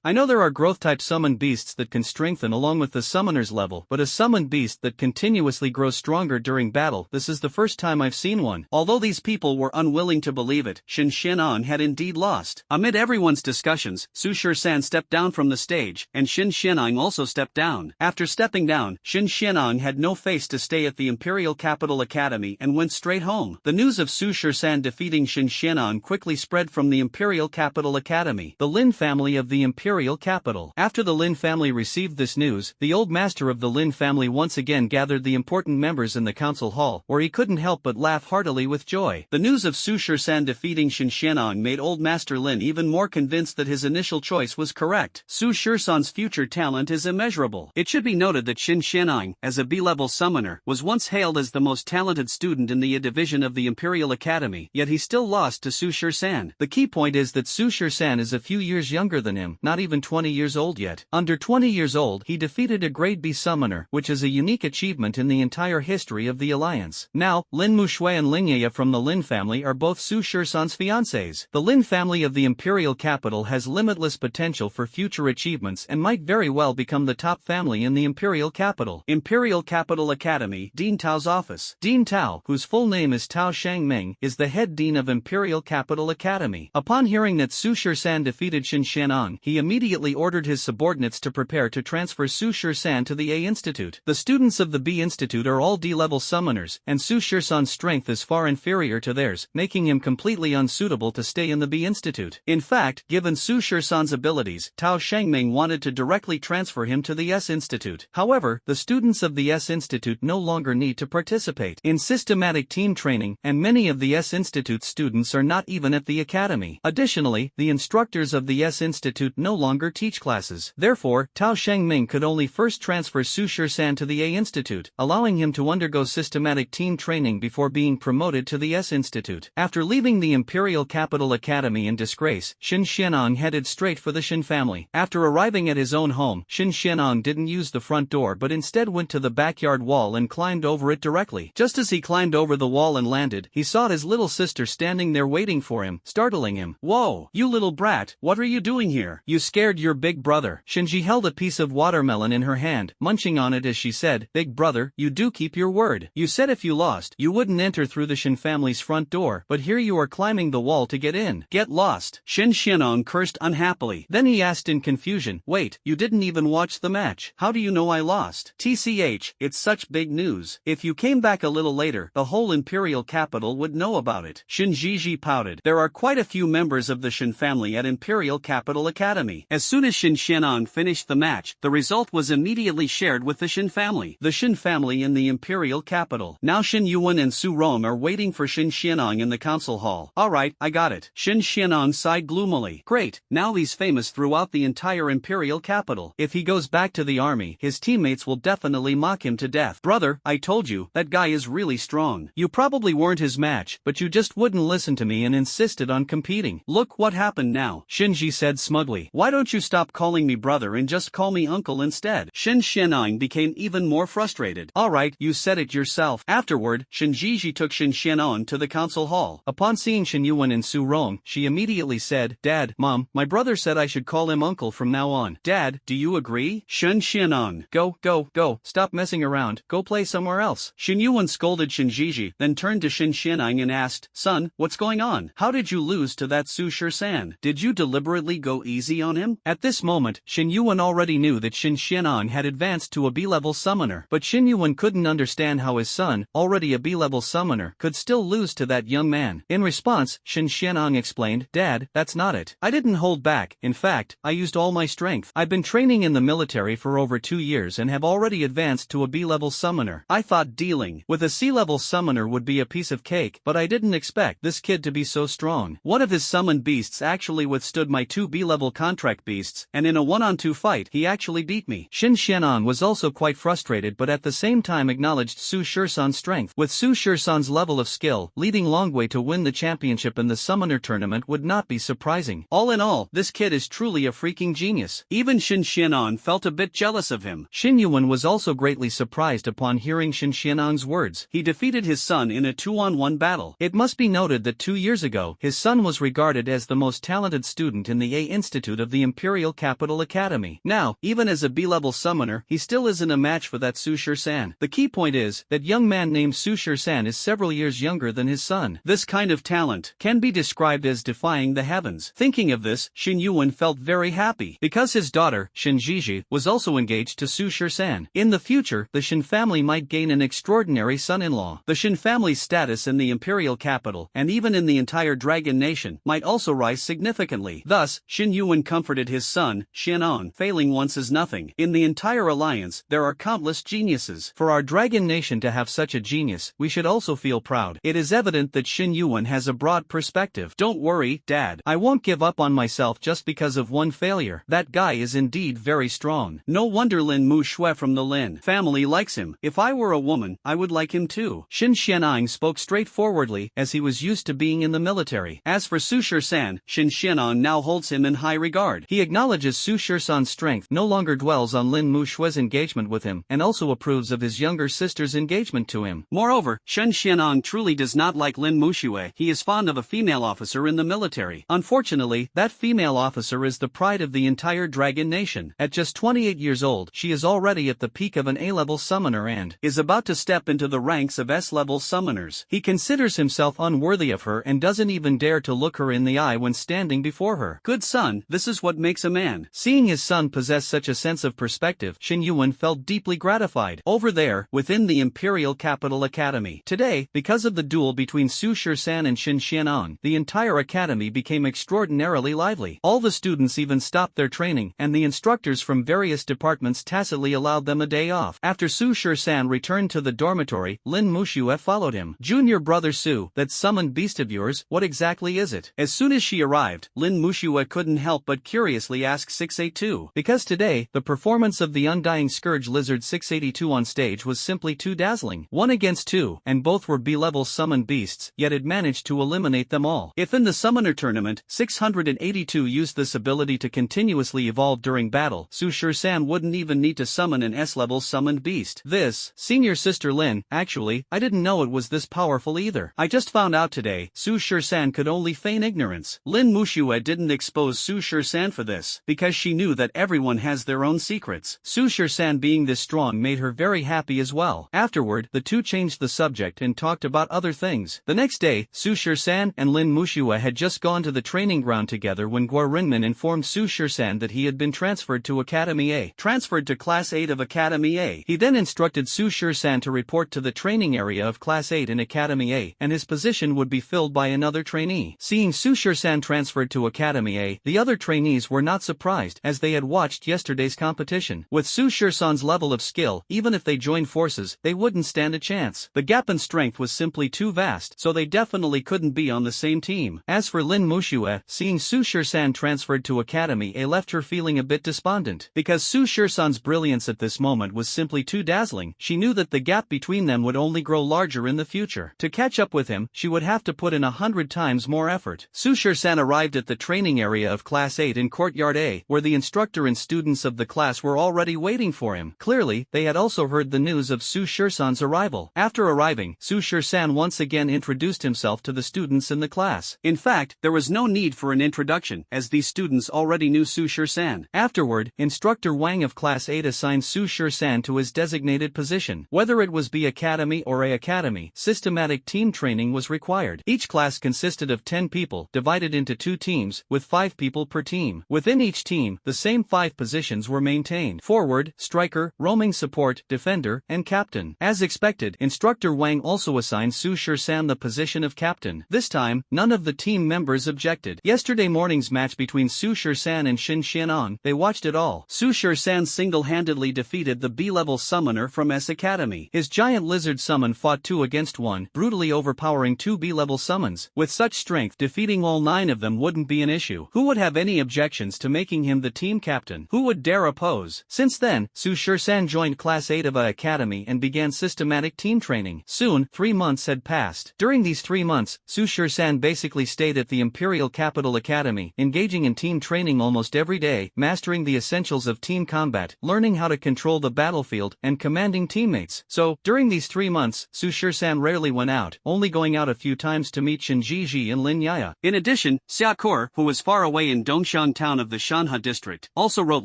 I know there are growth-type summoned beasts that can strengthen along with the summoner's level, but a summoned beast that continuously grows stronger during battle, this is the first time I've seen one. Although these people were unwilling to believe it, Shen Xianan had indeed lost. Amid everyone's discussions, Su Shisan stepped down from the stage, and Shen Xianang also stepped down. After stepping down, Shen Xianang had no face to stay at the Imperial Capital Academy and went straight home. The news of Su Shisan defeating Shen Xianan quickly spread from the Imperial Capital Academy, the Lin family of the Imperial Capital. After the Lin family received this news, the old master of the Lin family once again gathered the important members in the council hall, where he couldn't help but laugh heartily with joy. The news of Su Shisan defeating Shen Xianang made old Master Lin even more convinced that his initial choice was correct. Su Shisan's future talent is immeasurable. It should be noted that Shen Xianang, as a B-level summoner, was once hailed as the most talented student in the A Division. division of the Imperial Academy, yet he still lost to Su Shur-san. The key point is that Su Shur-san is a few years younger than him, not even 20 years old yet. Under 20 years old, he defeated a grade B summoner, which is a unique achievement in the entire history of the Alliance. Now, Lin Mushui and Ling Yaya from the Lin family are both Su Shur-san's fiancés. The Lin family of the Imperial capital has limitless potential for future achievements and might very well become the top family in the Imperial capital. Imperial Capital Academy, Dean Tao's office. Dean Tao, whose full name is Tao Shangming, is the head dean of Imperial Capital Academy. Upon hearing that Su Shur-san defeated Shin Xian'an, he immediately ordered his subordinates to prepare to transfer Su Shur-san to the A Institute. The students of the B Institute are all D-level summoners, and Su Shur-san's strength is far inferior to theirs, making him completely unsuitable to stay in the B Institute. In fact, given Su Shur-san's abilities, Tao Shangming wanted to directly transfer him to the S Institute. However, the students of the S Institute no longer need to participate in systematic team training, and many of the S Institute's students are not even at the academy. Additionally, the instructors of the S Institute no longer teach classes. Therefore, Tao Shangming could only first transfer Su Shur-san to the A Institute, allowing him to undergo systematic team training before being promoted to the S Institute. After leaving the Imperial Capital Academy in disgrace, Shin Xian'an headed straight for the Shin family. After arriving at his own home, Shin Xian'an didn't use the front door but instead went to the backyard wall and climbed over it directly. Just as he climbed over the wall and landed, he saw his little sister standing there waiting for him, startling him. "Whoa, you little brat, what are you doing here? You scared your big brother." Shinji held a piece of watermelon in her hand, munching on it as she said, "Big brother, you do keep your word. You said if you lost, you wouldn't enter through the Shin family's front door, but here you are climbing the wall to get in. Get lost." Shin Xian'an cursed unhappily. Then he asked in confusion, "Wait, you didn't even watch the match. How do you know I lost?" "TCH, it's such big news. If you came back a little later, the whole Imperial capital would know about it." Shin Jiji pouted. There are quite a few members of the Shin family at Imperial Capital Academy. As soon as Shin Xian'an finished the match, the result was immediately shared with the Shin family. The Shin family in the Imperial capital. Now Shin Yuan and Su Rong are waiting for Shin Xian'an in the council hall. "Alright, I got it." Shin Xian'an sighed gloomily. "Great, now he's famous throughout the entire Imperial capital. If he goes back to the army, his teammates will definitely mock him to death." "Brother, I told you, that guy is really strong. You probably weren't his match, but you just wouldn't listen to me and insisted on competing. Look what happened now," Shinji said smugly. "Why don't you stop calling me brother and just call me uncle instead?" Shin Xian'an became even more frustrated. "Alright, you said it yourself." Afterward, Shinji took Shin Xian'an to the council hall. Upon seeing Shin Yuan and Su Rong, she immediately said, "Dad, Mom, my brother said I should call him uncle from now on. Dad, do you agree?" Shin Xian'an, go, stop messing around, go play somewhere else." Shin Yuan scolded Shinji, then turned to Shin Xian'an and asked, "Son, what's going on? How did you lose to that Su Shur-san? Did you deliberately go easy on him?" At this moment, Shin Yuan already knew that Shin Xian'an had advanced to a B-level summoner, but Shin Yuan couldn't understand how his son, already a B-level summoner, could still lose to that young man. In response, Shin Xian'an explained, "Dad, that's not it. I didn't hold back. In fact, I used all my strength. I've been training in the military for over 2 years and have already advanced to a B-level summoner. I thought dealing with a C-level summoner would be a piece of cake, but I didn't expect this kid to be so strong. One of his summoned beasts actually withstood my 2 B-level contract beasts, and in a 1-on-2 fight he actually beat me." Shin Xian'an was also quite frustrated but at the same time acknowledged Su Shur-san's strength. With Su Shur-san's level of skill, leading Longwei to win the championship in the summoner tournament would not be surprising. All in all, this kid is truly a freaking genius. Even Shin Xian'an felt a bit jealous of him. Shin Yuan was also greatly surprised upon hearing Shin Xian'an's words. He defeated his son in a 2-on-1 battle. It must be noted that 2 years ago, his son was regarded as the most talented student in the A Institute of the Imperial Capital Academy. Now, even as a B-level summoner, he still isn't a match for that Su Shur-san. The key point is, that young man named Su Shur-san is several years younger than his son. This kind of talent can be described as defying the heavens. Thinking of this, Shin Yuan felt very happy, because his daughter, Shin Jiji, was also engaged to Su Shur-san. In the future, the Shin family might gain an extraordinary son-in-law. The Shin family's status in the Imperial capital, and even in the entire Dragon Nation, might also rise significantly. Thus, Shin Yuan comforted his son, Xian'an. Failing once is nothing. In the entire alliance, there are countless geniuses. For our Dragon Nation to have such a genius, we should also feel proud. It is evident that Shin Yuan has a broad perspective. Don't worry, Dad. I won't give up on myself just because of one failure. That guy is indeed very strong. No wonder Lin Mushui from the Lin family likes him. If I were a woman, I would like him too. Shin Xian'an Undying spoke straightforwardly, as he was used to being in the military. As for Su Shur-san, Shin Xianon now holds him in high regard. He acknowledges Su Shur-san's strength, no longer dwells on Lin Mushue's engagement with him, and also approves of his younger sister's engagement to him. Moreover, Shin Xianon truly does not like Lin Mushue. He is fond of a female officer in the military. Unfortunately, that female officer is the pride of the entire Dragon Nation. At just 28 years old, she is already at the peak of an A-level summoner and is about to step into the ranks of S-level summoners. He considers himself unworthy of her and doesn't even dare to look her in the eye when standing before her. Good son, this is what makes a man. Seeing his son possess such a sense of perspective, Shin Yuan felt deeply gratified. Over there, within the Imperial Capital Academy. Today, because of the duel between Su Shur-san and Shin Xianon, the entire academy became extraordinarily lively. All the students even stopped their training, and the instructors from various departments tacitly allowed them a day off. After Su Shur-san returned to the dormitory, Lin Mushue followed him. Junior brother Su, that summoned beast of yours, what exactly is it? As soon as she arrived, Lin Mushue couldn't help but curiously ask 682. Because today, the performance of the Undying Scourge Lizard 682 on stage was simply too dazzling. 1 against 2, and both were B-level summoned beasts, yet it managed to eliminate them all. If in the summoner tournament, 682 used this ability to continuously evolve during battle, Su Shur-san wouldn't even need to summon an S-level summoned beast. This, senior sister Lin, actually, I didn't know it was this powerful either. I just found out today, Su Shur-san could only feign ignorance. Lin Mushue didn't expose Su Shur-san for this, because she knew that everyone has their own secrets. Su Shur-san being this strong made her very happy as well. Afterward, the two changed the subject and talked about other things. The next day, Su Shur-san and Lin Mushue had just gone to the training ground together when Guo Rinmen informed Su Shur-san that he had been transferred to Academy A. Transferred to Class 8 of Academy A. He then instructed Su Shur-san to report to the training area of Class 8 in Academy A, and his position would be filled by another trainee. Seeing Su Shur-san transferred to Academy A, the other trainees were not surprised, as they had watched yesterday's competition. With Su Shur-san's level of skill, even if they joined forces, they wouldn't stand a chance. The gap in strength was simply too vast, so they definitely couldn't be on the same team. As for Lin Mushue, seeing Su Shur-san transferred to Academy A left her feeling a bit despondent. Because Su Shur-san's brilliance at this moment was simply too dazzling, she knew that the gap between them would only grow larger in the future. To catch up with him, she would have to put in 100 times more effort. Su Shur-san arrived at the training area of Class 8 in Courtyard A, where the instructor and students of the class were already waiting for him. Clearly, they had also heard the news of Su Shur-san's arrival. After arriving, Su Shur-san once again introduced himself to the students in the class. In fact, there was no need for an introduction, as these students already knew Su Shur-san. Afterward, Instructor Wang of Class 8 assigned Su Shur-san to his designated position. Whether it was B Academy or A Academy, systematic team training was required. Each class consisted of 10 people, divided into 2 teams, with 5 people per team. Within each team, the same 5 positions were maintained: forward, striker, roaming support, defender, and captain. As expected, Instructor Wang also assigned Su Shur-san the position of captain. This time, none of the team members objected. Yesterday morning's match between Su Shur-san and Shin Xianon, they watched it all. Su Shur-san single-handedly defeated the B-level summoner from S Academy. His giant lizard summon fought 2 against 1, brutally overpowering 2 B-level summons. With such strength, defeating all 9 of them wouldn't be an issue. Who would have any objections to making him the team captain? Who would dare oppose? Since then, Su Shur-san joined Class 8 of A Academy and began systematic team training. Soon, 3 months had passed. During these 3 months, Su Shur-san basically stayed at the Imperial Capital Academy, engaging in team training almost every day, mastering the essentials of team combat, learning how to control the battlefield, and commanding teammates. So, during these 3 months, Su Shur-san rarely went out, only going out a few times to meet Shin Jiji and Lin Yaya. In addition, Xia Kor, who was far away in Dongshan town of the Shanha district, also wrote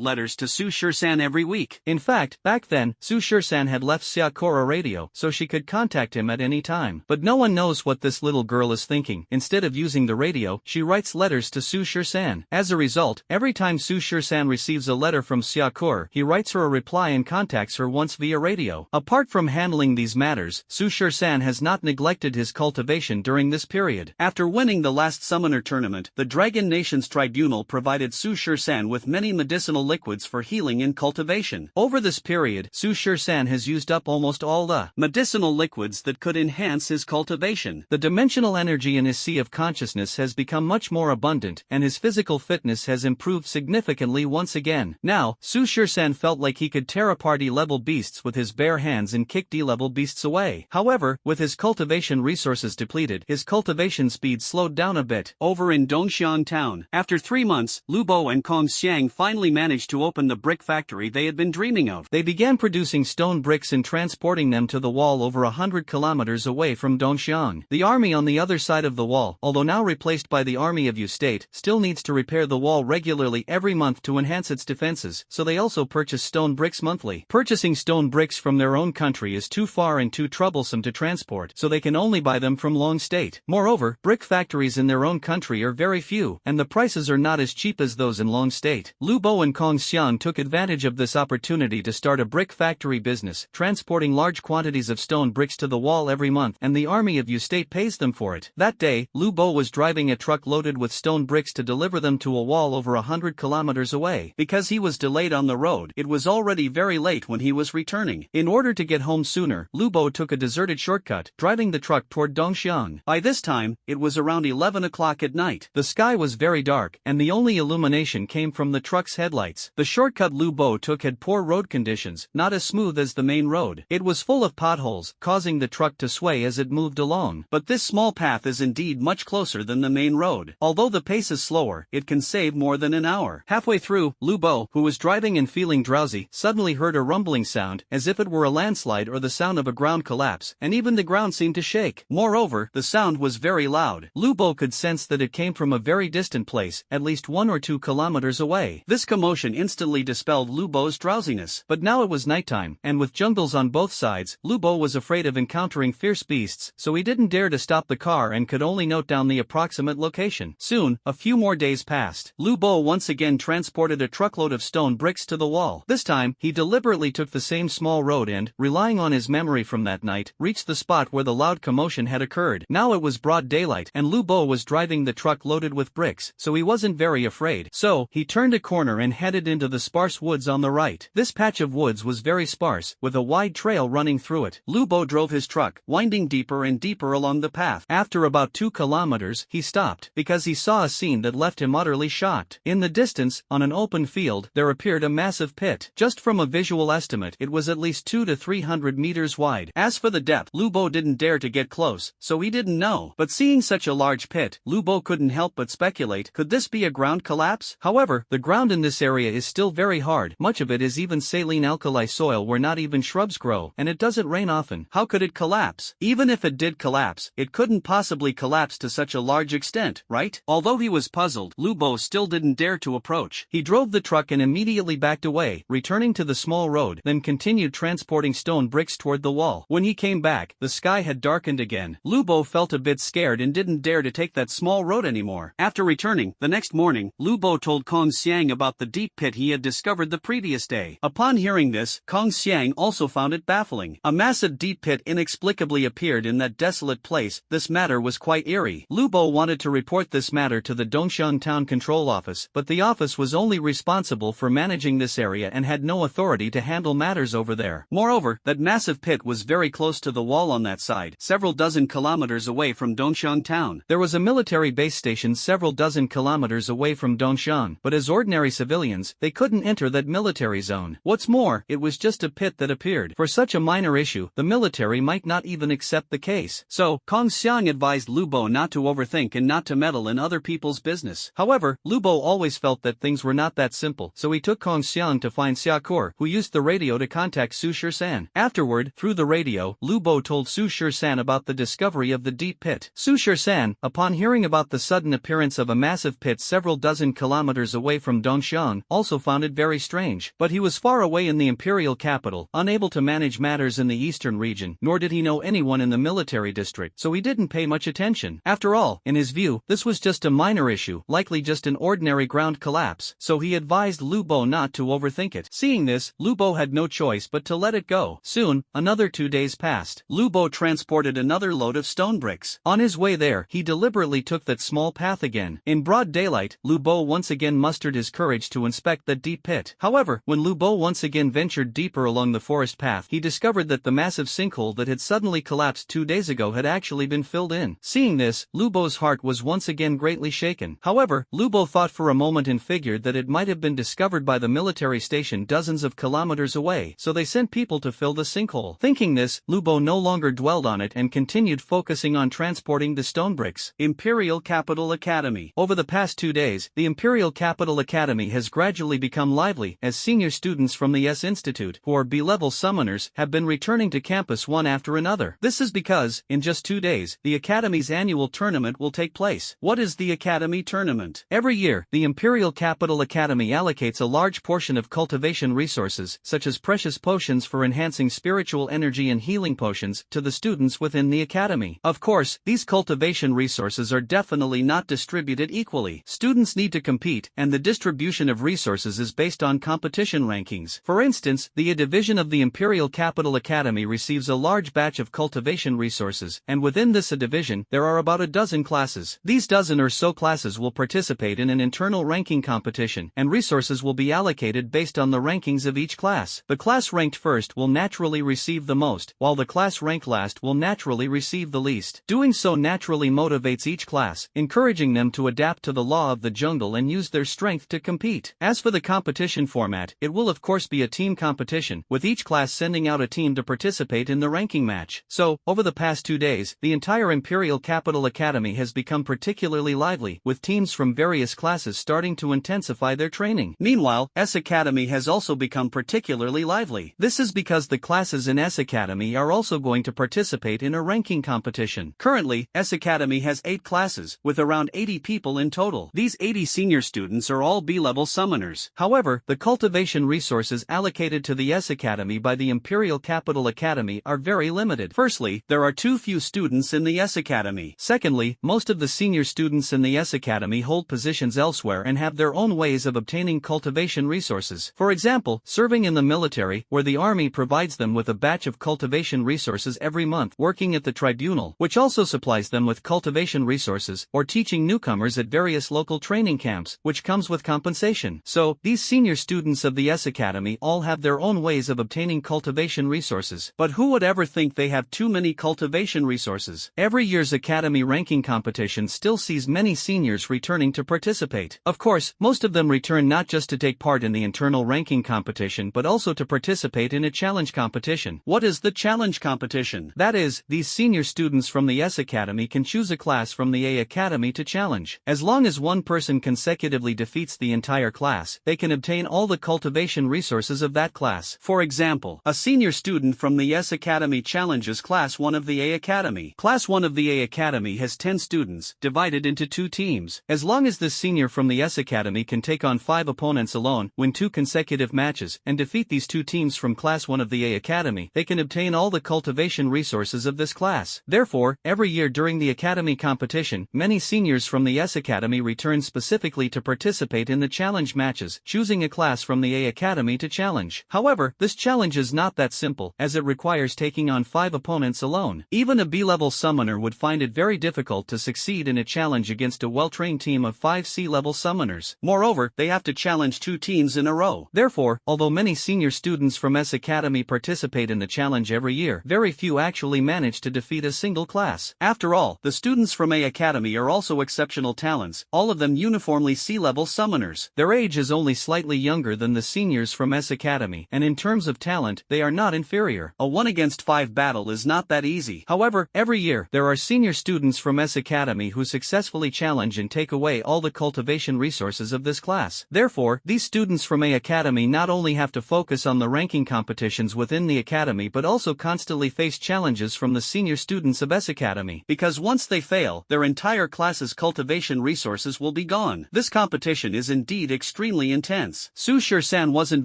letters to Su Shur-san every week. In fact, back then, Su Shur-san had left Xia Kor a radio, so she could contact him at any time. But no one knows what this little girl is thinking. Instead of using the radio, she writes letters to Su Shur-san. As a result, every time Su Shur-san receives a letter from Xia Kor, he writes her a reply and contacts her once via radio. Apart from handling these matters, Su Shur-san has not neglected his cultivation during this period. After winning the last summoner tournament, the Dragon Nation's tribunal provided Su Shur-san with many medicinal liquids for healing and cultivation. Over this period, Su Shur-san has used up almost all the medicinal liquids that could enhance his cultivation. The dimensional energy in his sea of consciousness has become much more abundant, and his physical fitness has improved significantly once again. Now, Su Shur-san felt like he could tear apart E-level beasts with his bare hands and kick D-level beasts away. However, However, with his cultivation resources depleted, his cultivation speed slowed down a bit. Over in Dongxiang town, after 3 months, Lu Bo and Kong Xiang finally managed to open the brick factory they had been dreaming of. They began producing stone bricks and transporting them to the wall over 100 kilometers away from Dongxiang. The army on the other side of the wall, although now replaced by the army of Yu State, still needs to repair the wall regularly every month to enhance its defenses, so they also purchase stone bricks monthly. Purchasing stone bricks from their own country is too far and too troublesome to transport, so they can only buy them from Long State. Moreover, brick factories in their own country are very few, and the prices are not as cheap as those in Long State. Lu Bo and Kong Xiang took advantage of this opportunity to start a brick factory business, transporting large quantities of stone bricks to the wall every month, and the army of Yu State pays them for it. That day, Lu Bo was driving a truck loaded with stone bricks to deliver them to a wall over 100 kilometers away. Because he was delayed on the road, it was already very late when he was returning. In order to get home sooner, Lu Bo took a deserted shortcut, driving the truck toward Dongxiang. By this time, it was around 11 o'clock at night. The sky was very dark, and the only illumination came from the truck's headlights. The shortcut Lu Bo took had poor road conditions, not as smooth as the main road. It was full of potholes, causing the truck to sway as it moved along. But this small path is indeed much closer than the main road. Although the pace is slower, it can save more than an hour. Halfway through, Lu Bo, who was driving and feeling drowsy, suddenly heard a rumbling sound, as if it were a landslide or the sound of a ground collapse, and even the ground seemed to shake. Moreover, the sound was very loud. Lu Bo could sense that it came from a very distant place, at least 1 or 2 kilometers away. This commotion instantly dispelled Lu Bo's drowsiness. But now it was nighttime, and with jungles on both sides, Lu Bo was afraid of encountering fierce beasts, so he didn't dare to stop the car and could only note down the approximate location. Soon, a few more days passed. Lu Bo once again transported a truckload of stone bricks to the wall. This time, he deliberately took the same small road and, relying on his memory from that night, reached the spot where the loud commotion had occurred. Now it was broad daylight, and Lu Bo was driving the truck loaded with bricks, so he wasn't very afraid. So, he turned a corner and headed into the sparse woods on the right. This patch of woods was very sparse, with a wide trail running through it. Lu Bo drove his truck, winding deeper and deeper along the path. After about 2 kilometers, he stopped, because he saw a scene that left him utterly shocked. In the distance, on an open field, there appeared a massive pit. Just from a visual estimate, it was at least 200 to 300 meters wide. As for the depth, Lu Bo didn't dare to get close, so he didn't know. But seeing such a large pit, Lu Bo couldn't help but speculate, could this be a ground collapse? However, the ground in this area is still very hard. Much of it is even saline alkali soil where not even shrubs grow, and it doesn't rain often. How could it collapse? Even if it did collapse, it couldn't possibly collapse to such a large extent, right? Although he was puzzled, Lu Bo still didn't dare to approach. He drove the truck and immediately backed away, returning to the small road, then continued transporting stone bricks toward the wall. When he came back, the sky had darkened again. Lu Bo felt a bit scared and didn't dare to take that small road anymore. After returning, the next morning, Lu Bo told Kong Xiang about the deep pit he had discovered the previous day. Upon hearing this, Kong Xiang also found it baffling. A massive deep pit inexplicably appeared in that desolate place. This matter was quite eerie. Lu Bo wanted to report this matter to the Dongxiang Town Control Office, but the office was only responsible for managing this area and had no authority to handle matters over there. Moreover, that massive pit was very close to the wall on that side, several dozen kilometers away from Dongxiang Town. There was a military base station several dozen kilometers away from Dongxiang, but as ordinary civilians, they couldn't enter that military zone. What's more, it was just a pit that appeared. For such a minor issue, the military might not even accept the case. So, Kong Xiang advised Lu Bo not to overthink and not to meddle in other people's business. However, Lu Bo always felt that things were not that simple, so he took Kong Xiang to find Xiakur, who used the radio to contact Su Shisan. Afterward, through the radio, Lu Bo told Su Shisan about the discovery of the deep pit. Su Shisan, upon hearing about the sudden appearance of a massive pit several dozen kilometers away from Dongxiang, also found it very strange. But he was far away in the imperial capital, unable to manage matters in the eastern region, nor did he know anyone in the military district, so he didn't pay much attention. After all, in his view, this was just a minor issue, likely just an ordinary ground collapse, so he advised Lu Bo not to overthink it. Seeing this, Lu Bo had no choice but to let it go. Soon, another 2 days passed. Lu Bo transported another load of stone bricks. On his way there, he deliberately took that small path again. In broad daylight, Lu Bo once again mustered his courage to inspect that deep pit. However, when Lu Bo once again ventured deeper along the forest path, he discovered that the massive sinkhole that had suddenly collapsed 2 days ago had actually been filled in. Seeing this, Lu Bo's heart was once again greatly shaken. However, Lu Bo thought for a moment and figured that it might have been discovered by the military station dozens of kilometers away, so they sent people to fill the sinkhole. Thinking this, Lu Bo no longer dwelled on it and continued focusing on transporting the stone bricks. Imperial Capital Academy. Over the past 2 days, the Imperial Capital Academy has gradually become lively as senior students from the S Institute, who are B-level summoners, have been returning to campus one after another. This is because, in just 2 days, the Academy's annual tournament will take place. What is the Academy Tournament? Every year, the Imperial Capital Academy allocates a large portion of cultivation resources, such as precious potions for enhancing spiritual energy and healing potions, to the students within the Academy. Of course, these cultivation resources are definitely not distributed equally. Students need to compete, and the distribution of resources is based on competition rankings. For instance, the A division of the Imperial Capital Academy receives a large batch of cultivation resources, and within this A division, there are about a dozen classes. These dozen or so classes will participate in an internal ranking competition, and resources will be allocated based on the rankings of each class. The class ranked first will naturally receive the most, while the class ranked last will naturally receive the least. Doing so naturally motivates each class, encouraging them to adapt to the law of the jungle and use their strength to compete. As for the competition format, it will of course be a team competition, with each class sending out a team to participate in the ranking match. So, over the past 2 days, the entire Imperial Capital Academy has become particularly lively, with teams from various classes starting to intensify their training. Meanwhile, S Academy has also become particularly lively. This is because the classes in S Academy are also going to participate in a ranking competition. Currently, S Academy has 8 classes, with around 80 people in total. These 80 senior students are all B-level summoners. However, the cultivation resources allocated to the S Academy by the Imperial Capital Academy are very limited. Firstly, there are too few students in the S Academy. Secondly, most of the senior students in the S Academy hold positions elsewhere and have their own ways of obtaining cultivation resources. For example, serving in the military, where the army provides them with a batch of cultivation resources every month, working at the tribunal, which also supplies them with cultivation resources, or teaching newcomers at various local training camps, which comes with compensation. So, these senior students of the S Academy all have their own ways of obtaining cultivation resources. But who would ever think they have too many cultivation resources? Every year's Academy ranking competition still sees many seniors returning to participate. Of course, most of them return not just to take part in the internal ranking competition but also to participate in a challenge competition. What is the challenge competition? That is, these senior students from the S Academy can choose a class from the A Academy to challenge. As long as one person consecutively defeats the entire class, they can obtain all the cultivation resources of that class. For example, a senior student from the S Academy challenges Class 1 of the A Academy. Class 1 of the A Academy has 10 students, divided into 2 teams. As long as this senior from the S Academy can take on 5 opponents alone, win 2 consecutive matches, and defeat these 2 teams from Class 1 of the A Academy, they can obtain all the cultivation resources of this class. Therefore, every year during the Academy competition, many seniors from the S Academy return specifically to participate in the challenge matches, choosing a class from the A Academy to challenge. However, this challenge is not that simple, as it requires taking on 5 opponents alone. Even a B-level summoner would find it very difficult to succeed in a challenge against a well-trained team of 5 C-level summoners. Moreover, they have to challenge 2 teams in a row. Therefore, although many senior students from S Academy participate in the challenge every year, very few actually manage to defeat a single class. After all, the students from A Academy are also exceptional talents, all of them uniformly C-level summoners. Their age is only slightly younger than the seniors from S Academy, and in terms of talent, they are not inferior. A 1 against 5 battle is not that easy. However, every year, there are senior students from S Academy who successfully challenge and take away all the cultivation resources of this class. Therefore, these students from A Academy not only have to focus on the ranking competitions within the Academy but also constantly face challenges from the senior students of S Academy. Because once they fail, their entire class's cultivation resources will be gone. This competition is indeed extremely intense. Su Shur-san wasn't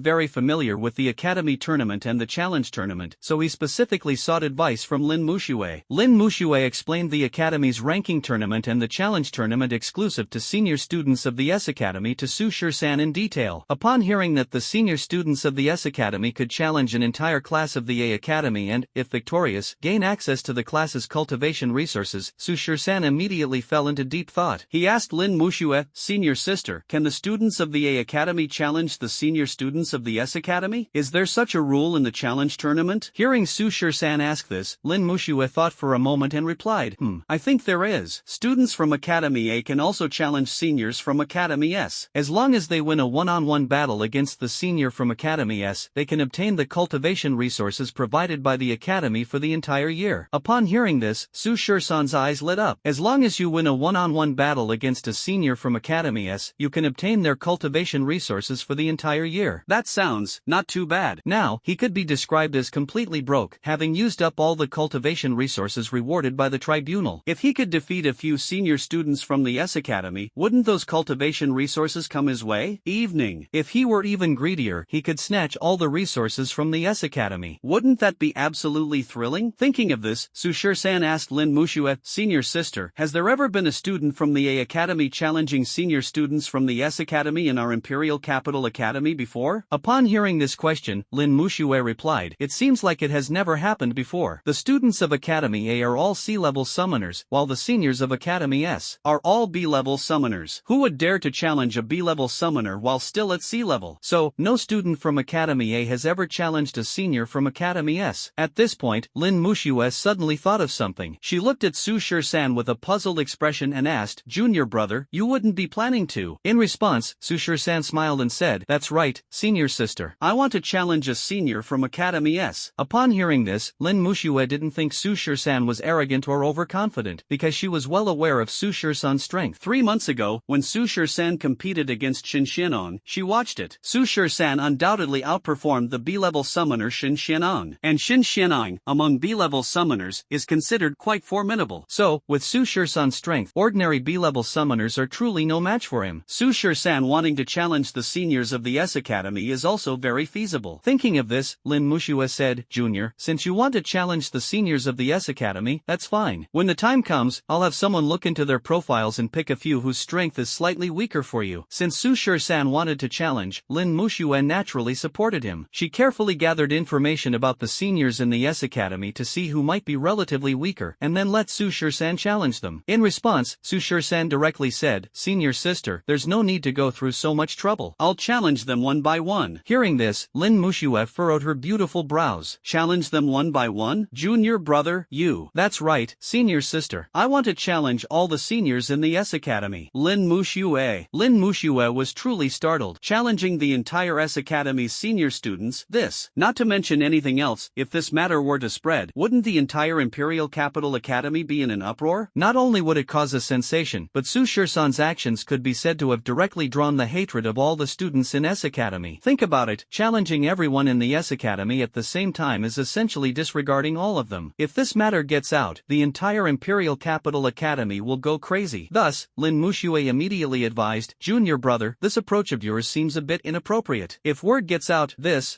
very familiar with the Academy tournament and the challenge tournament, so he specifically sought advice from Lin Mushue. Lin Mushue explained the Academy's ranking tournament and the challenge tournament exclusive to senior students of the S Academy to Su Shur-san in detail. Upon hearing that the senior students of the S Academy could challenge an entire class of the A Academy and, if victorious, gain access to the class's cultivation resources, Su Shur-san immediately fell into deep thought. He asked Lin Mushue, "Senior sister, can the students of the A Academy challenge the senior students of the S Academy? Is there such a rule in the challenge tournament?" Hearing Su Shur-san ask this, Lin Mushue thought for a moment and replied, I think there is. Students from Academy A can also challenge seniors from Academy S. As long as they win a one-on-one battle against the senior from Academy S, they can obtain the cultivation resources provided by the Academy academy for the entire year. Upon hearing this, Su Shursan's eyes lit up. As long as you win a one-on-one battle against a senior from Academy S, you can obtain their cultivation resources for the entire year. That sounds not too bad. Now, he could be described as completely broke, having used up all the cultivation resources rewarded by the tribunal. If he could defeat a few senior students from the S Academy, wouldn't those cultivation resources come his way? Evening. If he were even greedier, he could snatch all the resources from the S Academy. Wouldn't that be absolutely thrilling? Thinking of this, Su Shursan asked Lin Mushue, senior sister, has there ever been a student from the A Academy challenging senior students from the S Academy in our Imperial Capital Academy before? Upon hearing this question, Lin Mushue replied, it seems like it has never happened before. The students of Academy A are all C-level summoners, while the seniors of Academy S are all B-level summoners. Who would dare to challenge a B-level summoner while still at C-level? So, no student from Academy A has ever challenged a senior from Academy S. At this point, Lin Mushue suddenly thought of something. She looked at Su Shursan with a puzzled expression and asked, Junior brother, you wouldn't be planning to? In response, Su Shursan smiled and said, that's right, senior sister. I want to challenge a senior from Academy S. Upon hearing this, Lin Mushue didn't think Su Shursan was arrogant or overconfident, because she was well aware of Su Shursan's strength. 3 months ago, when Su Shursan competed against Shin Xianong, she watched it. Su Shursan undoubtedly outperformed the B-level summoner Shin Xianong, and Shin Xianong, among B-level summoners, is considered quite formidable. So, with Su Shursan's strength, ordinary B-level summoners are truly no match for him. Su Shursan wanting to challenge the seniors of the S Academy is also very feasible. Thinking of this, Lin Mushue said, Junior, since you want to challenge the seniors of the S Academy, that's fine. When the time comes, I'll have someone look into their profiles and pick a few whose strength is slightly weaker for you. Since Su Shursan wanted to challenge, Lin Mushue naturally supported him. She carefully gathered information about the seniors in the S Academy to see who might be relatively weaker, and then let Su Shursan challenge them. In response, Su Shursan directly said, Senior sister, there's no need to go through so much trouble. I'll challenge them one by one. Hearing this, Lin Mushue furrowed her beautiful brows. Challenge them one by one? Junior brother, you. That's right, senior sister. I want to challenge all the seniors in the S Academy. Lin Mushue. Lin Mushue was truly startled. Challenging the entire S Academy's senior students, this, not to mention anything else, if this matter were to spread, wouldn't the entire Imperial Capital Academy be in an uproar? Not only would it cause a sensation, but Su Shursan's actions could be said to have directly drawn the hatred of all the students in S Academy. Think about it, challenging everyone in the S Academy at the same time is essentially disregarding all of them. If this matter gets out, the entire Imperial Capital Academy will go crazy. Thus, Lin Mushue immediately advised, Junior brother, this approach of yours seems a bit inappropriate. If word gets out,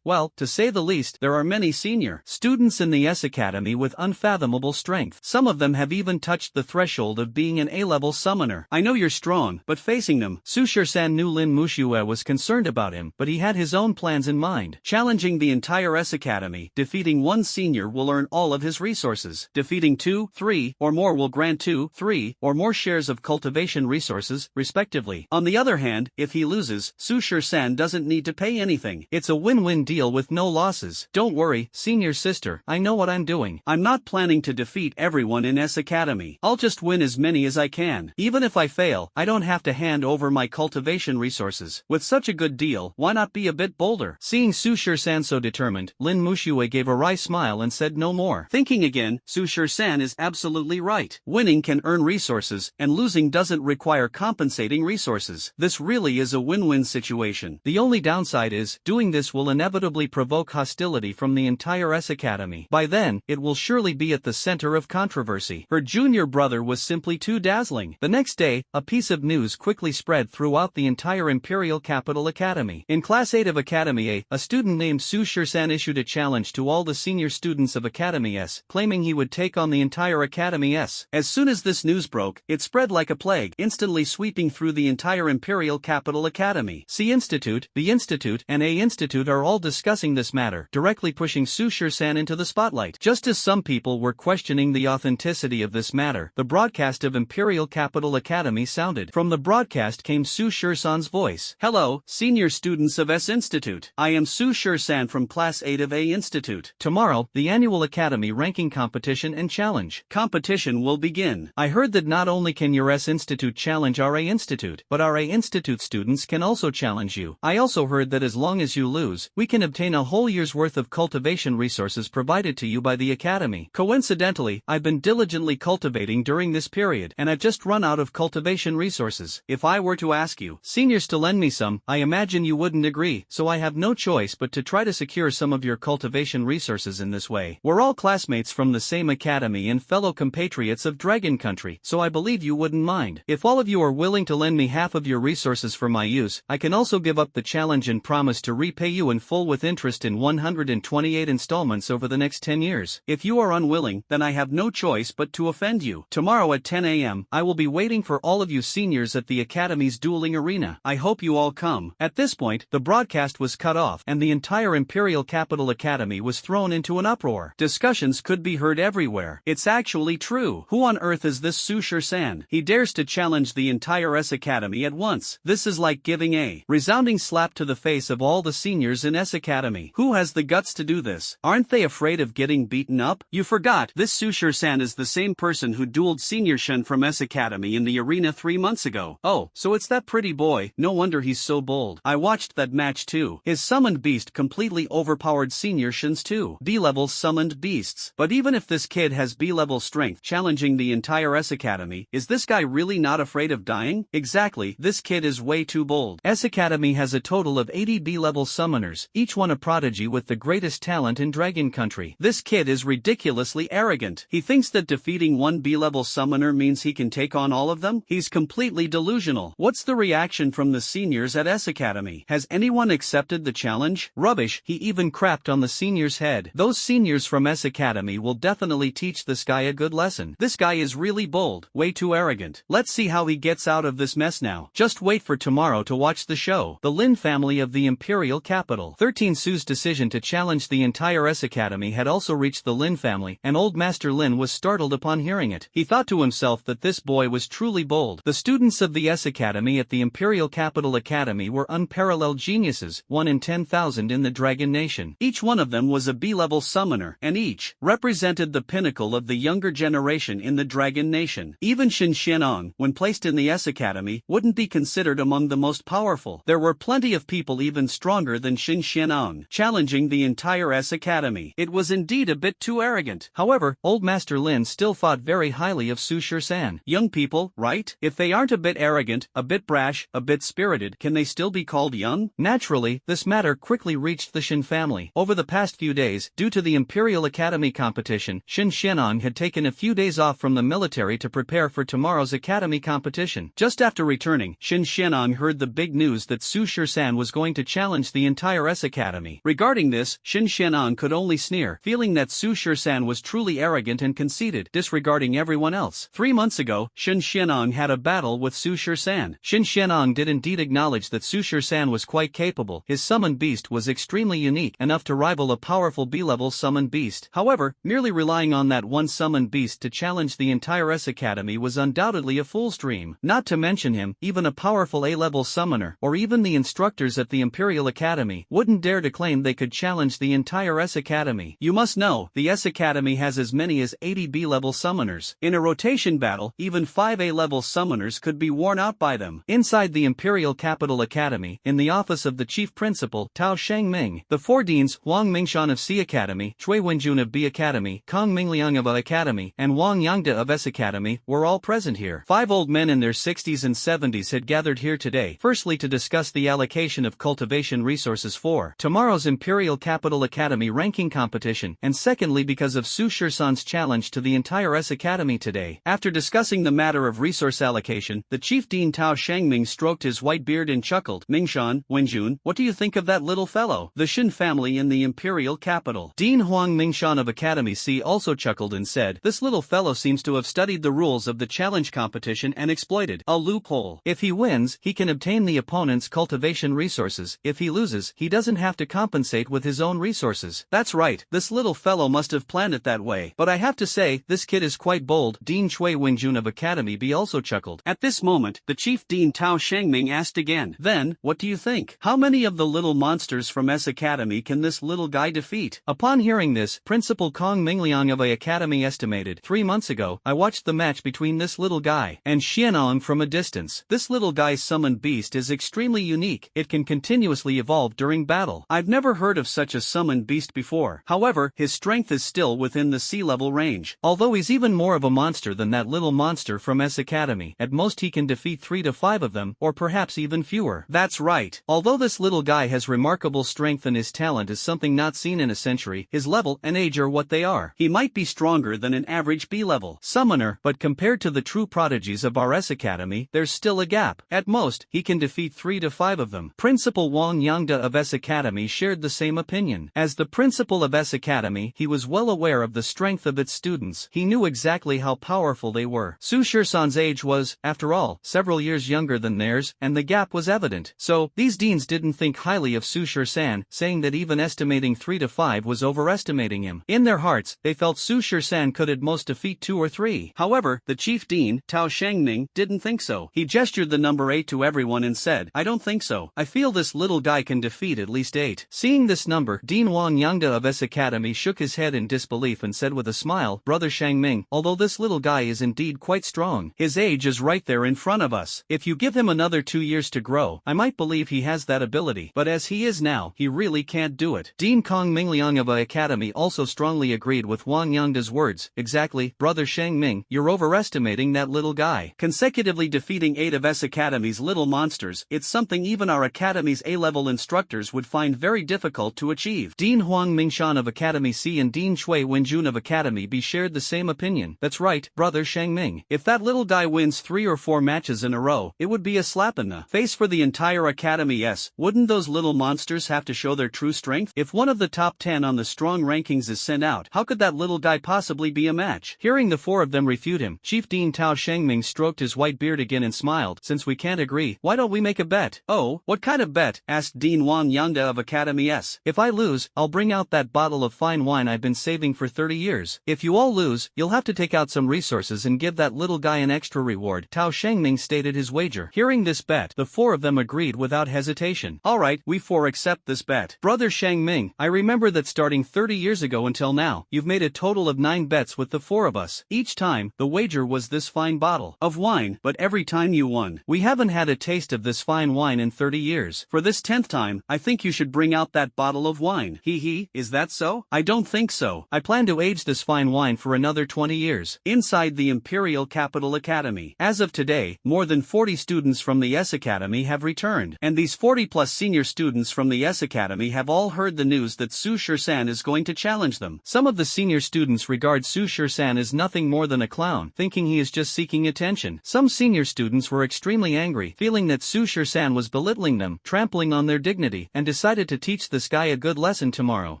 well, to say the least, there are many senior students in the S Academy with unfathomable strength. Some of them have even touched the threshold of being an A-level summoner. I know you're strong, but facing them, Su Shursan knew Lin Mushue was concerned about him, but he had his own plans in mind. Challenging the entire S Academy, defeating one senior will earn all of his resources. Defeating 2, 3, or more will grant 2, 3, or more shares of cultivation resources, respectively. On the other hand, if he loses, Su Shursan doesn't need to pay anything. It's a win-win deal with no losses. Don't worry, senior sister, I know what I'm doing. I'm not planning to defeat everyone in S Academy. I'll just win as many as I can. Even if I fail, I don't have to hand over my cultivation resources. With such a good deal, why not be a bit bolder? Seeing Su Shursan so determined, Lin Mushue gave a wry smile and said no more. Thinking again, Su Shursan is absolutely right. Winning can earn resources, and losing doesn't require compensating resources. This really is a win-win situation. The only downside is, doing this will inevitably provoke hostility from the entire S Academy. By then, it will surely be at the center of controversy. Her junior brother was simply too dazzling. The next day, a piece of news quickly spread throughout the entire Imperial Capital Academy. In Class 8 of Academy A student named Su Shursan issued a challenge to all the senior students of Academy S, claiming he would take on the entire Academy S. As soon as this news broke, it spread like a plague, instantly sweeping through the entire Imperial Capital Academy. C Institute, the Institute, and A Institute are all discussing this matter, directly pushing Su Shursan into the spotlight. Just as some people were questioning the authenticity of this matter, the broadcast of Imperial Capital Academy sounded. From the broadcast came Su Shursan's voice. Hello, senior students of S Institute. I am Su Shursan from Class 8 of A Institute. Tomorrow, the annual Academy ranking competition and challenge competition will begin. I heard that not only can your S Institute challenge our A Institute, but our A Institute students can also challenge you. I also heard that as long as you lose, we can obtain a whole year's worth of cultivation resources provided provided to you by the Academy. Coincidentally, I've been diligently cultivating during this period, and I've just run out of cultivation resources. If I were to ask you, seniors, to lend me some, I imagine you wouldn't agree, so I have no choice but to try to secure some of your cultivation resources in this way. We're all classmates from the same academy and fellow compatriots of Dragon Country, so I believe you wouldn't mind. If all of you are willing to lend me half of your resources for my use, I can also give up the challenge and promise to repay you in full with interest in 128 installments over the next 10 years. If you are unwilling, then I have no choice but to offend you. Tomorrow at 10 a.m., I will be waiting for all of you seniors at the Academy's dueling arena. I hope you all come. At this point, the broadcast was cut off, and the entire Imperial Capital Academy was thrown into an uproar. Discussions could be heard everywhere. It's actually true. Who on earth is this Su-Shur-san? He dares to challenge the entire S Academy at once. This is like giving a resounding slap to the face of all the seniors in S Academy. Who has the guts to do this? Aren't they afraid of getting beaten up? You forgot, this Su-Shur-san is the same person who dueled Senior Shen from S Academy in the arena 3 months ago. Oh, so it's that pretty boy. No wonder he's so bold. I watched that match too. His summoned beast completely overpowered Senior Shen's 2 B-level summoned beasts. But even if this kid has B-level strength challenging the entire S Academy, is this guy really not afraid of dying? Exactly, this kid is way too bold. S Academy has a total of 80 B-level summoners, each one a prodigy with the greatest talent in Dragon Country. This kid is ridiculously arrogant. He thinks that defeating one B-level summoner means he can take on all of them? He's completely delusional. What's the reaction from the seniors at S Academy? Has anyone accepted the challenge? Rubbish, he even crapped on the senior's head. Those seniors from S Academy will definitely teach this guy a good lesson. This guy is really bold, way too arrogant. Let's see how he gets out of this mess now. Just wait for tomorrow to watch the show. The Lin family of the Imperial Capital. 13 Su's decision to challenge the entire S Academy had also reached the Lin family, and old Master Lin was startled upon hearing it. He thought to himself that this boy was truly bold. The students of the S Academy at the Imperial Capital Academy were unparalleled geniuses, 1 in 10,000 in the Dragon Nation. Each one of them was a B-level summoner, and each represented the pinnacle of the younger generation in the Dragon Nation. Even Shin Xianong, when placed in the S Academy, wouldn't be considered among the most powerful. There were plenty of people even stronger than Shin Xianong, challenging the entire S Academy. It was indeed a bit too arrogant. However, old Master Lin still thought very highly of Su-Shur-san. Young people, right? If they aren't a bit arrogant, a bit brash, a bit spirited, can they still be called young? Naturally, this matter quickly reached the Shin family. Over the past few days, due to the Imperial Academy competition, Shin Xianong had taken a few days off from the military to prepare for tomorrow's Academy competition. Just after returning, Shin Xianong heard the big news that Su-Shur-san was going to challenge the entire S Academy. Regarding this, Shin Xianong could only sneer, feeling that Su-Shur-san was truly arrogant and conceited, disregarding everyone else. 3 months ago, Shin Xianong had a battle with Su-Shur-san. Shin Xianong did indeed acknowledge that Su-Shur-san was quite capable. His summoned beast was extremely unique, enough to rival a powerful B-level summoned beast. However, merely relying on that one summoned beast to challenge the entire S Academy was undoubtedly a fool's dream. Not to mention him, even a powerful A-level summoner, or even the instructors at the Imperial Academy, wouldn't dare to claim they could challenge the entire S Academy. You must know, the S Academy has as many as 80 B-level summoners. In a rotation battle, even 5 A-level summoners could be worn out by them. Inside the Imperial Capital Academy, in the office of the Chief Principal, Tao Shangming, the 4 deans, Wang Mingshan of C Academy, Chui Wenjun of B Academy, Kong Mingliang of A Academy, and Wang Yangda of S Academy, were all present here. 5 old men in their 60s and 70s had gathered here today, firstly to discuss the allocation of cultivation resources for tomorrow's Imperial Capital Academy ranking competition, and secondly because of Su-Shur-san's challenge to the entire S Academy today. After discussing the matter of resource allocation, the Chief Dean Tao Shangming stroked his white beard and chuckled. Mingshan, Wenjun, what do you think of that little fellow? The Shin family in the Imperial Capital. Dean Huang Mingshan of Academy C also chuckled and said, this little fellow seems to have studied the rules of the challenge competition and exploited a loophole. If he wins, he can obtain the opponent's cultivation resources. If he loses, he doesn't have to compensate with his own resources. That's right, this little fellow must have planned it that way. But I have to say, this kid is quite bold. Dean Chui Wenjun of Academy B also chuckled. At this moment, the Chief Dean Tao Shangming asked again, then, what do you think? How many of the little monsters from S Academy can this little guy defeat? Upon hearing this, Principal Kong Mingliang of A Academy estimated, 3 months ago, I watched the match between this little guy and Xianong from a distance. This little guy's summoned beast is extremely unique. It can continuously evolve during battle. I've never heard of such a summoned beast before. However, However, his strength is still within the C-level range. Although he's even more of a monster than that little monster from S Academy, at most he can defeat 3 to 5 of them, or perhaps even fewer. That's right. Although this little guy has remarkable strength and his talent is something not seen in a century, his level and age are what they are. He might be stronger than an average B-level summoner, but compared to the true prodigies of our S Academy, there's still a gap. At most, he can defeat 3 to 5 of them. Principal Wang Yangda of S Academy shared the same opinion. As the principal of S Academy, he was well aware of the strength of its students. He knew exactly how powerful they were. Su Shisan's age was, after all, several years younger than theirs, and the gap was evident. So, these deans didn't think highly of Su Shisan, saying that even estimating 3 to 5 was overestimating him. In their hearts, they felt Su Shisan could at most defeat 2 or 3. However, the chief dean, Tao Shangming, didn't think so. He gestured the number 8 to everyone and said, "I don't think so. I feel this little guy can defeat at least 8. Seeing this number, Dean Wang Yangda of S Academy shook his head in disbelief and said with a smile, "Brother Shangming, although this little guy is indeed quite strong, his age is right there in front of us. If you give him another 2 years to grow, I might believe he has that ability. But as he is now, he really can't do it." Dean Kong Mingliang of A Academy also strongly agreed with Wang Yangda's words. "Exactly, Brother Shangming, you're overestimating that little guy. Consecutively defeating 8 of S Academy's little monsters, it's something even our Academy's A-level instructors would find very difficult to achieve." Dean Huang Mingshan of Academy C and Dean Shui Wenjun of Academy B shared the same opinion. "That's right, Brother Shangming. If that little guy wins 3 or 4 matches in a row, it would be a slap in the face for the entire Academy. S. Wouldn't those little monsters have to show their true strength? If one of the top 10 on the strong rankings is sent out, how could that little guy possibly be a match?" Hearing the 4 of them refute him, Chief Dean Tao Shangming stroked his white beard again and smiled. "Since we can't agree, why don't we make a bet?" "Oh, what kind of bet?" asked Dean Wang Yangda of Academy S. "If I lose, I'll bring out that bottle of fine wine I've been saving for 30 years. If you all lose, you'll have to take out some resources and give that little guy an extra reward." Tao Shangming stated his wager. Hearing this bet, the 4 of them agreed without hesitation. "All right, we 4 accept this bet. Brother Shangming, I remember that starting 30 years ago until now, you've made a total of 9 bets with the 4 of us. Each time, the wager was this fine bottle of wine, but every time you won. We haven't had a taste of this fine wine in 30 years. For this 10th time, I think you should bring out that bottle of wine." "Hee, is that so?" "I don't think so. I plan to age this fine wine for another 20 years. Inside the Imperial Capital Academy. As of today, more than 40 students from the S Academy have returned. And these 40-plus senior students from the S Academy have all heard the news that Su Shisan is going to challenge them. Some of the senior students regard Su Shisan as nothing more than a clown, thinking he is just seeking attention. Some senior students were extremely angry, feeling that Su Shisan was belittling them, trampling on their dignity, and decided to teach this guy a good lesson tomorrow.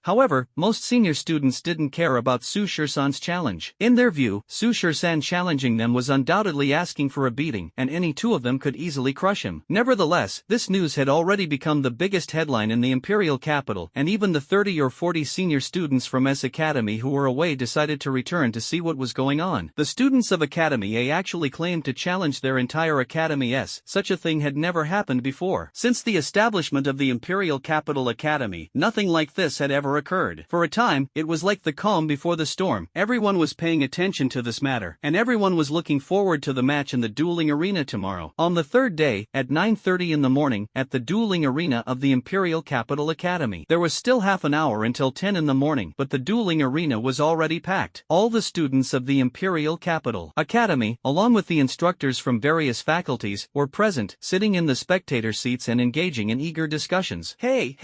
However, most senior students didn't care about Su Shisan's challenge. In their view, Su Shisan challenging them was undoubtedly asking for a beating, and any 2 of them could easily crush him. Nevertheless, this news had already become the biggest headline in the Imperial capital, and even the 30 or 40 senior students from S Academy who were away decided to return to see what was going on. The students of Academy A actually claimed to challenge their entire Academy S. Such a thing had never happened before. Since the establishment of the Imperial Capital Academy, nothing like this had ever occurred. For a time, it was like the calm before the storm. Everyone was paying attention to this matter, and everyone was looking forward to the match in the dueling arena tomorrow. On the 3rd day, at 9:30 in the morning, at the dueling arena of the Imperial Capital Academy. There was still half an hour until 10 in the morning, but the dueling arena was already packed. All the students of the Imperial Capital Academy, along with the instructors from various faculties, were present, sitting in the spectator seats and engaging in eager discussions. Hey,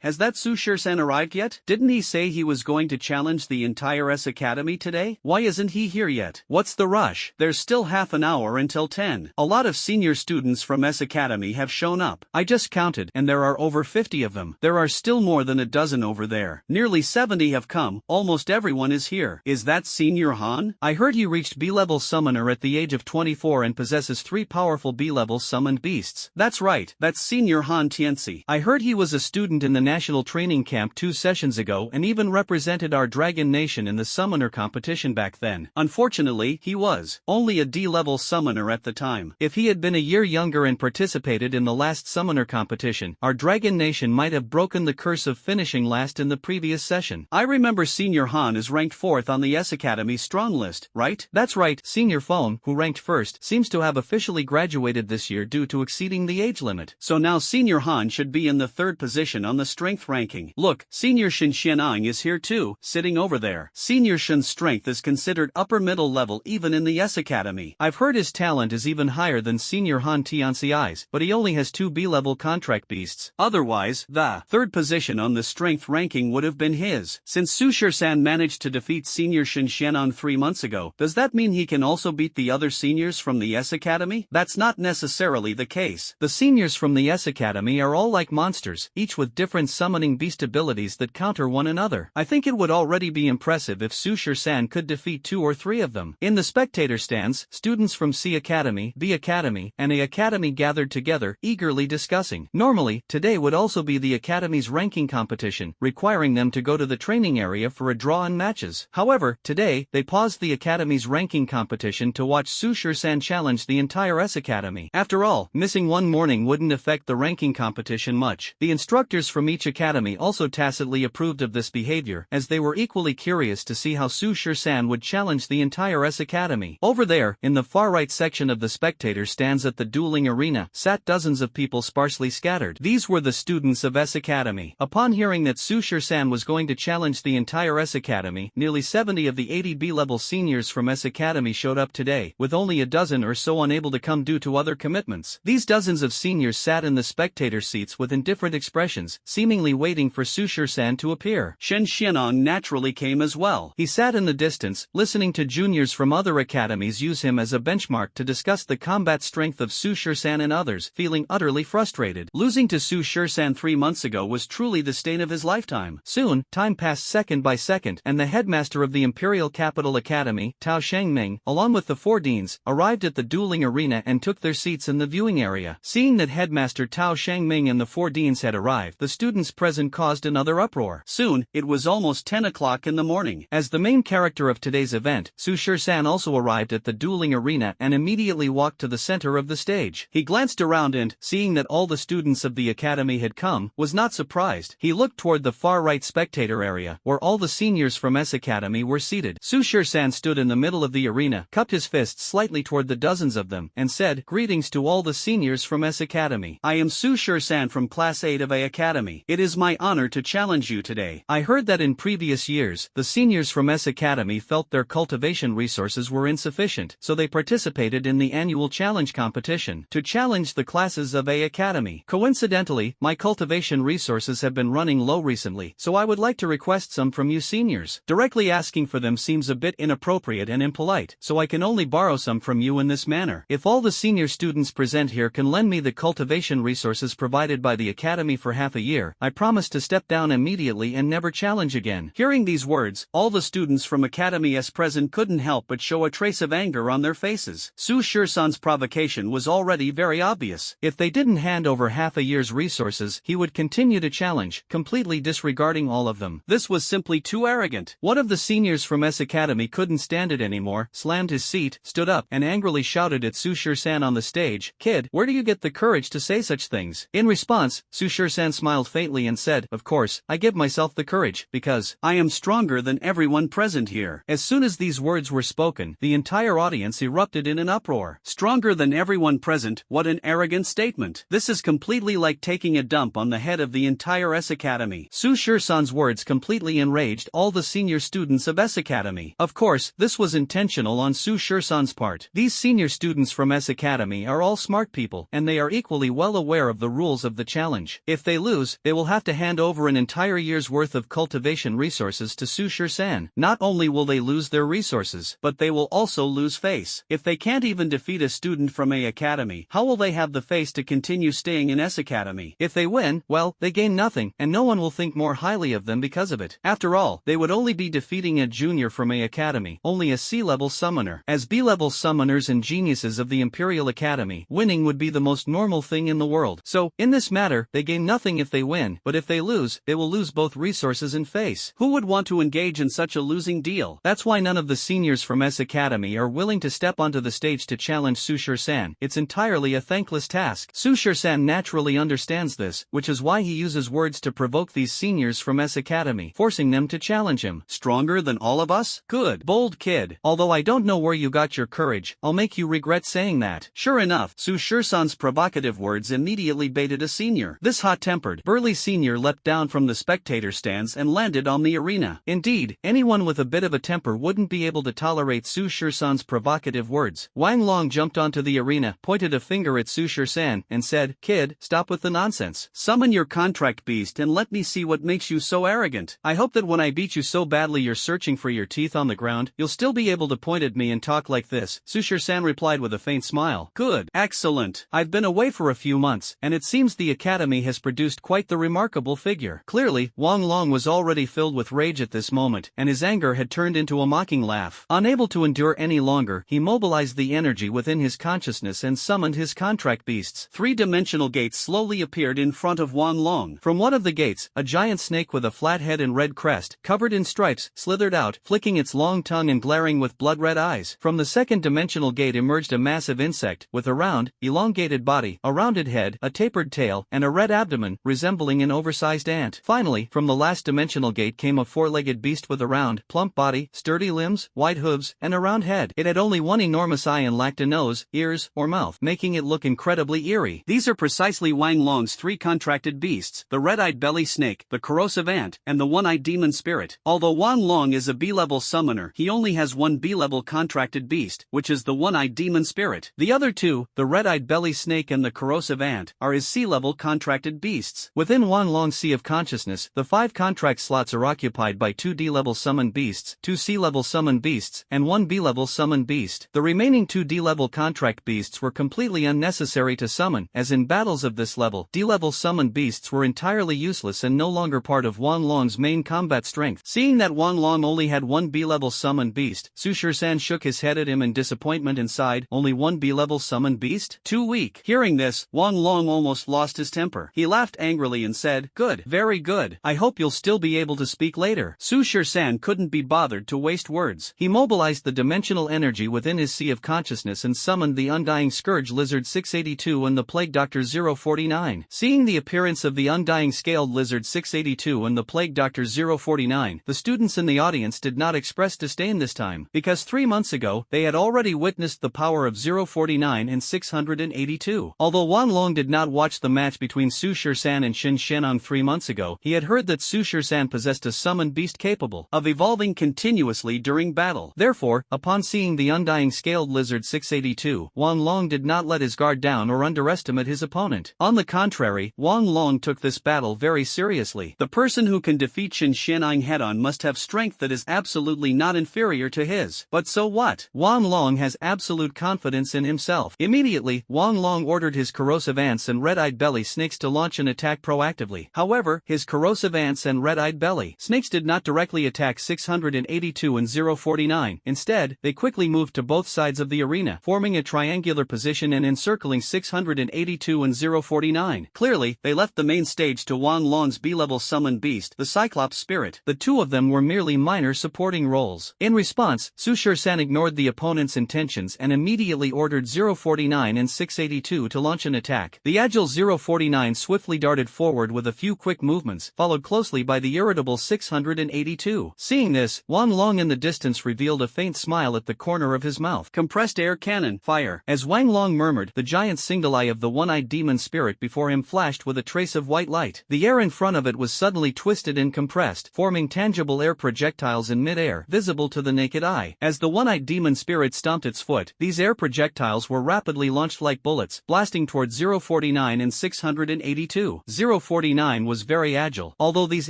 has that Su Shisan arrived yet? Didn't he say he was going to challenge the entire S Academy today? Why isn't he here yet? What's the rush? There's still half an hour until 10. A lot of senior students from S Academy have shown up. I just counted, and there are over 50 of them. There are still more than a dozen over there. Nearly 70 have come. Almost everyone is here. Is that Senior Han? I heard he reached B-level summoner at the age of 24 and possesses 3 powerful B-level summoned beasts. That's right, that's Senior Han Tianxi. I heard he was a student in the national training camp 2 sessions ago and even represented our Dragon Nation in the summoner competition back then. Unfortunately, he was only a D-level summoner at the time. If he had been a year younger and participated in the last summoner competition, our Dragon Nation might have broken the curse of finishing last in the previous session. I remember Senior Han is ranked 4th on the S Academy strong list, right? That's right, Senior Phone, who ranked 1st, seems to have officially graduated this year due to exceeding the age limit. So now Senior Han should be in the 3rd position on the strength ranking. Look, Senior Shin Xian'ang is here too, sitting over there. Senior Shen's strength is considered upper middle level even in the S Academy. I've heard his talent is even higher than Senior Han Tianxi's, but he only has 2 B-level contract beasts. Otherwise, the third position on the strength ranking would have been his. Since Su Shisan managed to defeat Senior Shen Xian'ang 3 months ago, does that mean he can also beat the other seniors from the S Academy? That's not necessarily the case. The seniors from the S Academy are all like monsters, each with different summoning beast abilities that counter one another. I think it would already be impressive if Su Shisan could defeat 2 or 3 of them. In the spectator stands, students from C Academy, B Academy, and A Academy gathered together, eagerly discussing. Normally, today would also be the Academy's ranking competition, requiring them to go to the training area for a draw and matches. However, today, they paused the Academy's ranking competition to watch Su Shisan challenge the entire S Academy. After all, missing one morning wouldn't affect the ranking competition much. The instructors from each academy also tacitly approved of this behavior, as they were equally curious to see how Su Shisan would challenge the entire S Academy. Over there, in the far right section of the spectator stands at the dueling arena, sat dozens of people sparsely scattered. These were the students of S Academy. Upon hearing that Su Shisan was going to challenge the entire S Academy, nearly 70 of the 80 B-level seniors from S Academy showed up today, with only a dozen or so unable to come due to other commitments. These dozens of seniors sat in the spectator seats with indifferent expressions, seemingly waiting for Su Shisan to appear. Shen Xian'ang naturally came as well. He sat in the distance, listening to juniors from other academies use him as a benchmark to discuss the combat strength of Su Shisan and others, feeling utterly frustrated. Losing to Su Shisan 3 months ago was truly the stain of his lifetime. Soon, time passed second by second, and the headmaster of the Imperial Capital Academy, Tao Shengming, along with the 4 deans, arrived at the dueling arena and took their seats in the viewing area. Seeing that headmaster Tao Shengming and the 4 deans had arrived, the students present caused another uproar. Soon, it was almost 10 o'clock in the morning. As the main character of today's event, Su Shisan also arrived at the dueling arena and immediately walked to the center of the stage. He glanced around and, seeing that all the students of the academy had come, was not surprised. He looked toward the far right spectator area, where all the seniors from S Academy were seated. Su Shisan stood in the middle of the arena, cupped his fists slightly toward the dozens of them, and said, "Greetings to all the seniors from S Academy. I am Su Shisan from Class 8 of A Academy. It is my honor to challenge you today. I heard that in previous years, the seniors from S Academy felt their cultivation resources were insufficient, so they participated in the annual challenge competition to challenge the classes of A Academy. Coincidentally, my cultivation resources have been running low recently, so I would like to request some from you seniors. Directly asking for them seems a bit inappropriate and impolite, so I can only borrow some from you in this manner. If all the senior students present here can lend me the cultivation resources provided by the Academy for half a year, I promise to step down immediately and never challenge again." Hearing these words, all the students from Academy S present couldn't help but show a trace of anger on their faces. Su Shisan's provocation was already very obvious. If they didn't hand over half a year's resources, he would continue to challenge, completely disregarding all of them. This was simply too arrogant. One of the seniors from S Academy couldn't stand it anymore, slammed his seat, stood up, and angrily shouted at Su Shisan on the stage, "Kid, where do you get the courage to say such things?" In response, Su Shisan smiled faintly and said, "Of course, I give myself the courage, because I am stronger than everyone present here." As soon as these words were spoken, the entire audience erupted in an uproar. Stronger than everyone present? What an arrogant statement. This is completely like taking a dump on the head of the entire S Academy. Su Shisan's words completely enraged all the senior students of S Academy. Of course, this was intentional on Su Shisan's part. These senior students from S Academy are all smart people, and they are equally well aware of the rules of the challenge. If they lose, they will have to hand over an entire year's worth of cultivation resources to Su Shisan. Not only will they lose their resources, but they will also lose face. If they can't even defeat a student from A Academy, how will they have the face to continue staying in S Academy? If they win, well, they gain nothing, and no one will think more highly of them because of it. After all, they would only be defeating a junior from A Academy, only a C-level summoner. As B-level summoners and geniuses of the Imperial Academy, winning would be the most normal thing in the world. So, in this matter, they gain nothing if they win, but if they lose, they will lose both resources and face. Who would want to engage in such a losing deal? That's why none of the seniors from S Academy are willing to step onto the stage to challenge Su Shisan. It's entirely a thankless task. Su Shisan naturally understands this, which is why he uses words to provoke these seniors from S Academy, forcing them to challenge him. Stronger than all of us? Good. Bold kid. Although I don't know where you got your courage, I'll make you regret saying that. Sure enough, Su Shisan's provocative words immediately baited a senior. This hot-tempered, burly senior leapt down from the spectator elevator stands and landed on the arena. Indeed, anyone with a bit of a temper wouldn't be able to tolerate Su Shisan's provocative words. Wang Long jumped onto the arena, pointed a finger at Su Shisan, and said, "Kid, stop with the nonsense. Summon your contract beast and let me see what makes you so arrogant. I hope that when I beat you so badly you're searching for your teeth on the ground, you'll still be able to point at me and talk like this." Su Shisan replied with a faint smile. "Good. Excellent. I've been away for a few months, and it seems the academy has produced quite the remarkable figure." Clearly, Wang Long was already filled with rage at this moment, and his anger had turned into a mocking laugh. Unable to endure any longer, he mobilized the energy within his consciousness and summoned his contract beasts. Three-dimensional gates slowly appeared in front of Wang Long. From one of the gates, a giant snake with a flat head and red crest, covered in stripes, slithered out, flicking its long tongue and glaring with blood-red eyes. From the second-dimensional gate emerged a massive insect, with a round, elongated body, a rounded head, a tapered tail, and a red abdomen, resembling an oversized ant. Finally, from the last dimensional gate came a four-legged beast with a round, plump body, sturdy limbs, wide hooves, and a round head. It had only one enormous eye and lacked a nose, ears, or mouth, making it look incredibly eerie. These are precisely Wang Long's three contracted beasts: the red-eyed belly snake, the corrosive ant, and the one-eyed demon spirit. Although Wang Long is a B-level summoner, he only has one B-level contracted beast, which is the one-eyed demon spirit. The other two, the red-eyed belly snake and the corrosive ant, are his C-level contracted beasts. Within Wang Long's sea of consciousness, the 5 contract slots are occupied by 2 D-level summoned beasts, 2 C-level summoned beasts, and 1 B-level summoned beast. The remaining 2 D-level contract beasts were completely unnecessary to summon, as in battles of this level, D-level summoned beasts were entirely useless and no longer part of Wang Long's main combat strength. Seeing that Wang Long only had 1 B-level summoned beast, Su Shisan shook his head at him in disappointment and sighed, "Only 1 B-level summoned beast? Too weak." Hearing this, Wang Long almost lost his temper. He laughed angrily and said, "Good, very good. I hope you'll still be able to speak later." Su Shisan couldn't be bothered to waste words. He mobilized the dimensional energy within his sea of consciousness and summoned the Undying Scourge Lizard 682 and the Plague Doctor 049. Seeing the appearance of the Undying Scaled Lizard 682 and the Plague Doctor 049, the students in the audience did not express disdain this time, because 3 months ago, they had already witnessed the power of 049 and 682. Although Wang Long did not watch the match between Su Shisan and Shin Shenong 3 months ago, he had heard that Su Shisan possessed a summoned beast capable of evolving continuously during battle. Therefore, upon seeing the Undying Scaled Lizard 682, Wang Long did not let his guard down or underestimate his opponent. On the contrary, Wang Long took this battle very seriously. The person who can defeat Shin Shenong head-on must have strength that is absolutely not inferior to his. But so what? Wang Long has absolute confidence in himself. Immediately, Wang Long ordered his corrosive ants and red-eyed belly snakes to launch an attack proactively. However, his corrosive ants and red-eyed belly snakes did not directly attack 682 and 049. Instead, they quickly moved to both sides of the arena, forming a triangular position and encircling 682 and 049. Clearly, they left the main stage to Wang Long's B-level summoned beast, the Cyclops Spirit. The two of them were merely minor supporting roles. In response, Su Shisan ignored the opponent's intentions and immediately ordered 049 and 682 to launch an attack. The agile 049 swiftly darted forward with a few quick movements, followed closely by the irritable 682. Seeing this, Wang Long in the distance revealed a faint smile at the corner of his mouth. Compressed air cannon, fire. As Wang Long murmured, the giant single eye of the one-eyed demon spirit before him flashed with a trace of white light. The air in front of it was suddenly twisted and compressed, forming tangible air projectiles in mid-air, visible to the naked eye. As the one-eyed demon spirit stomped its foot, these air projectiles were rapidly launched like bullets, blasting toward 049 and 682. 049 was very agile. Although these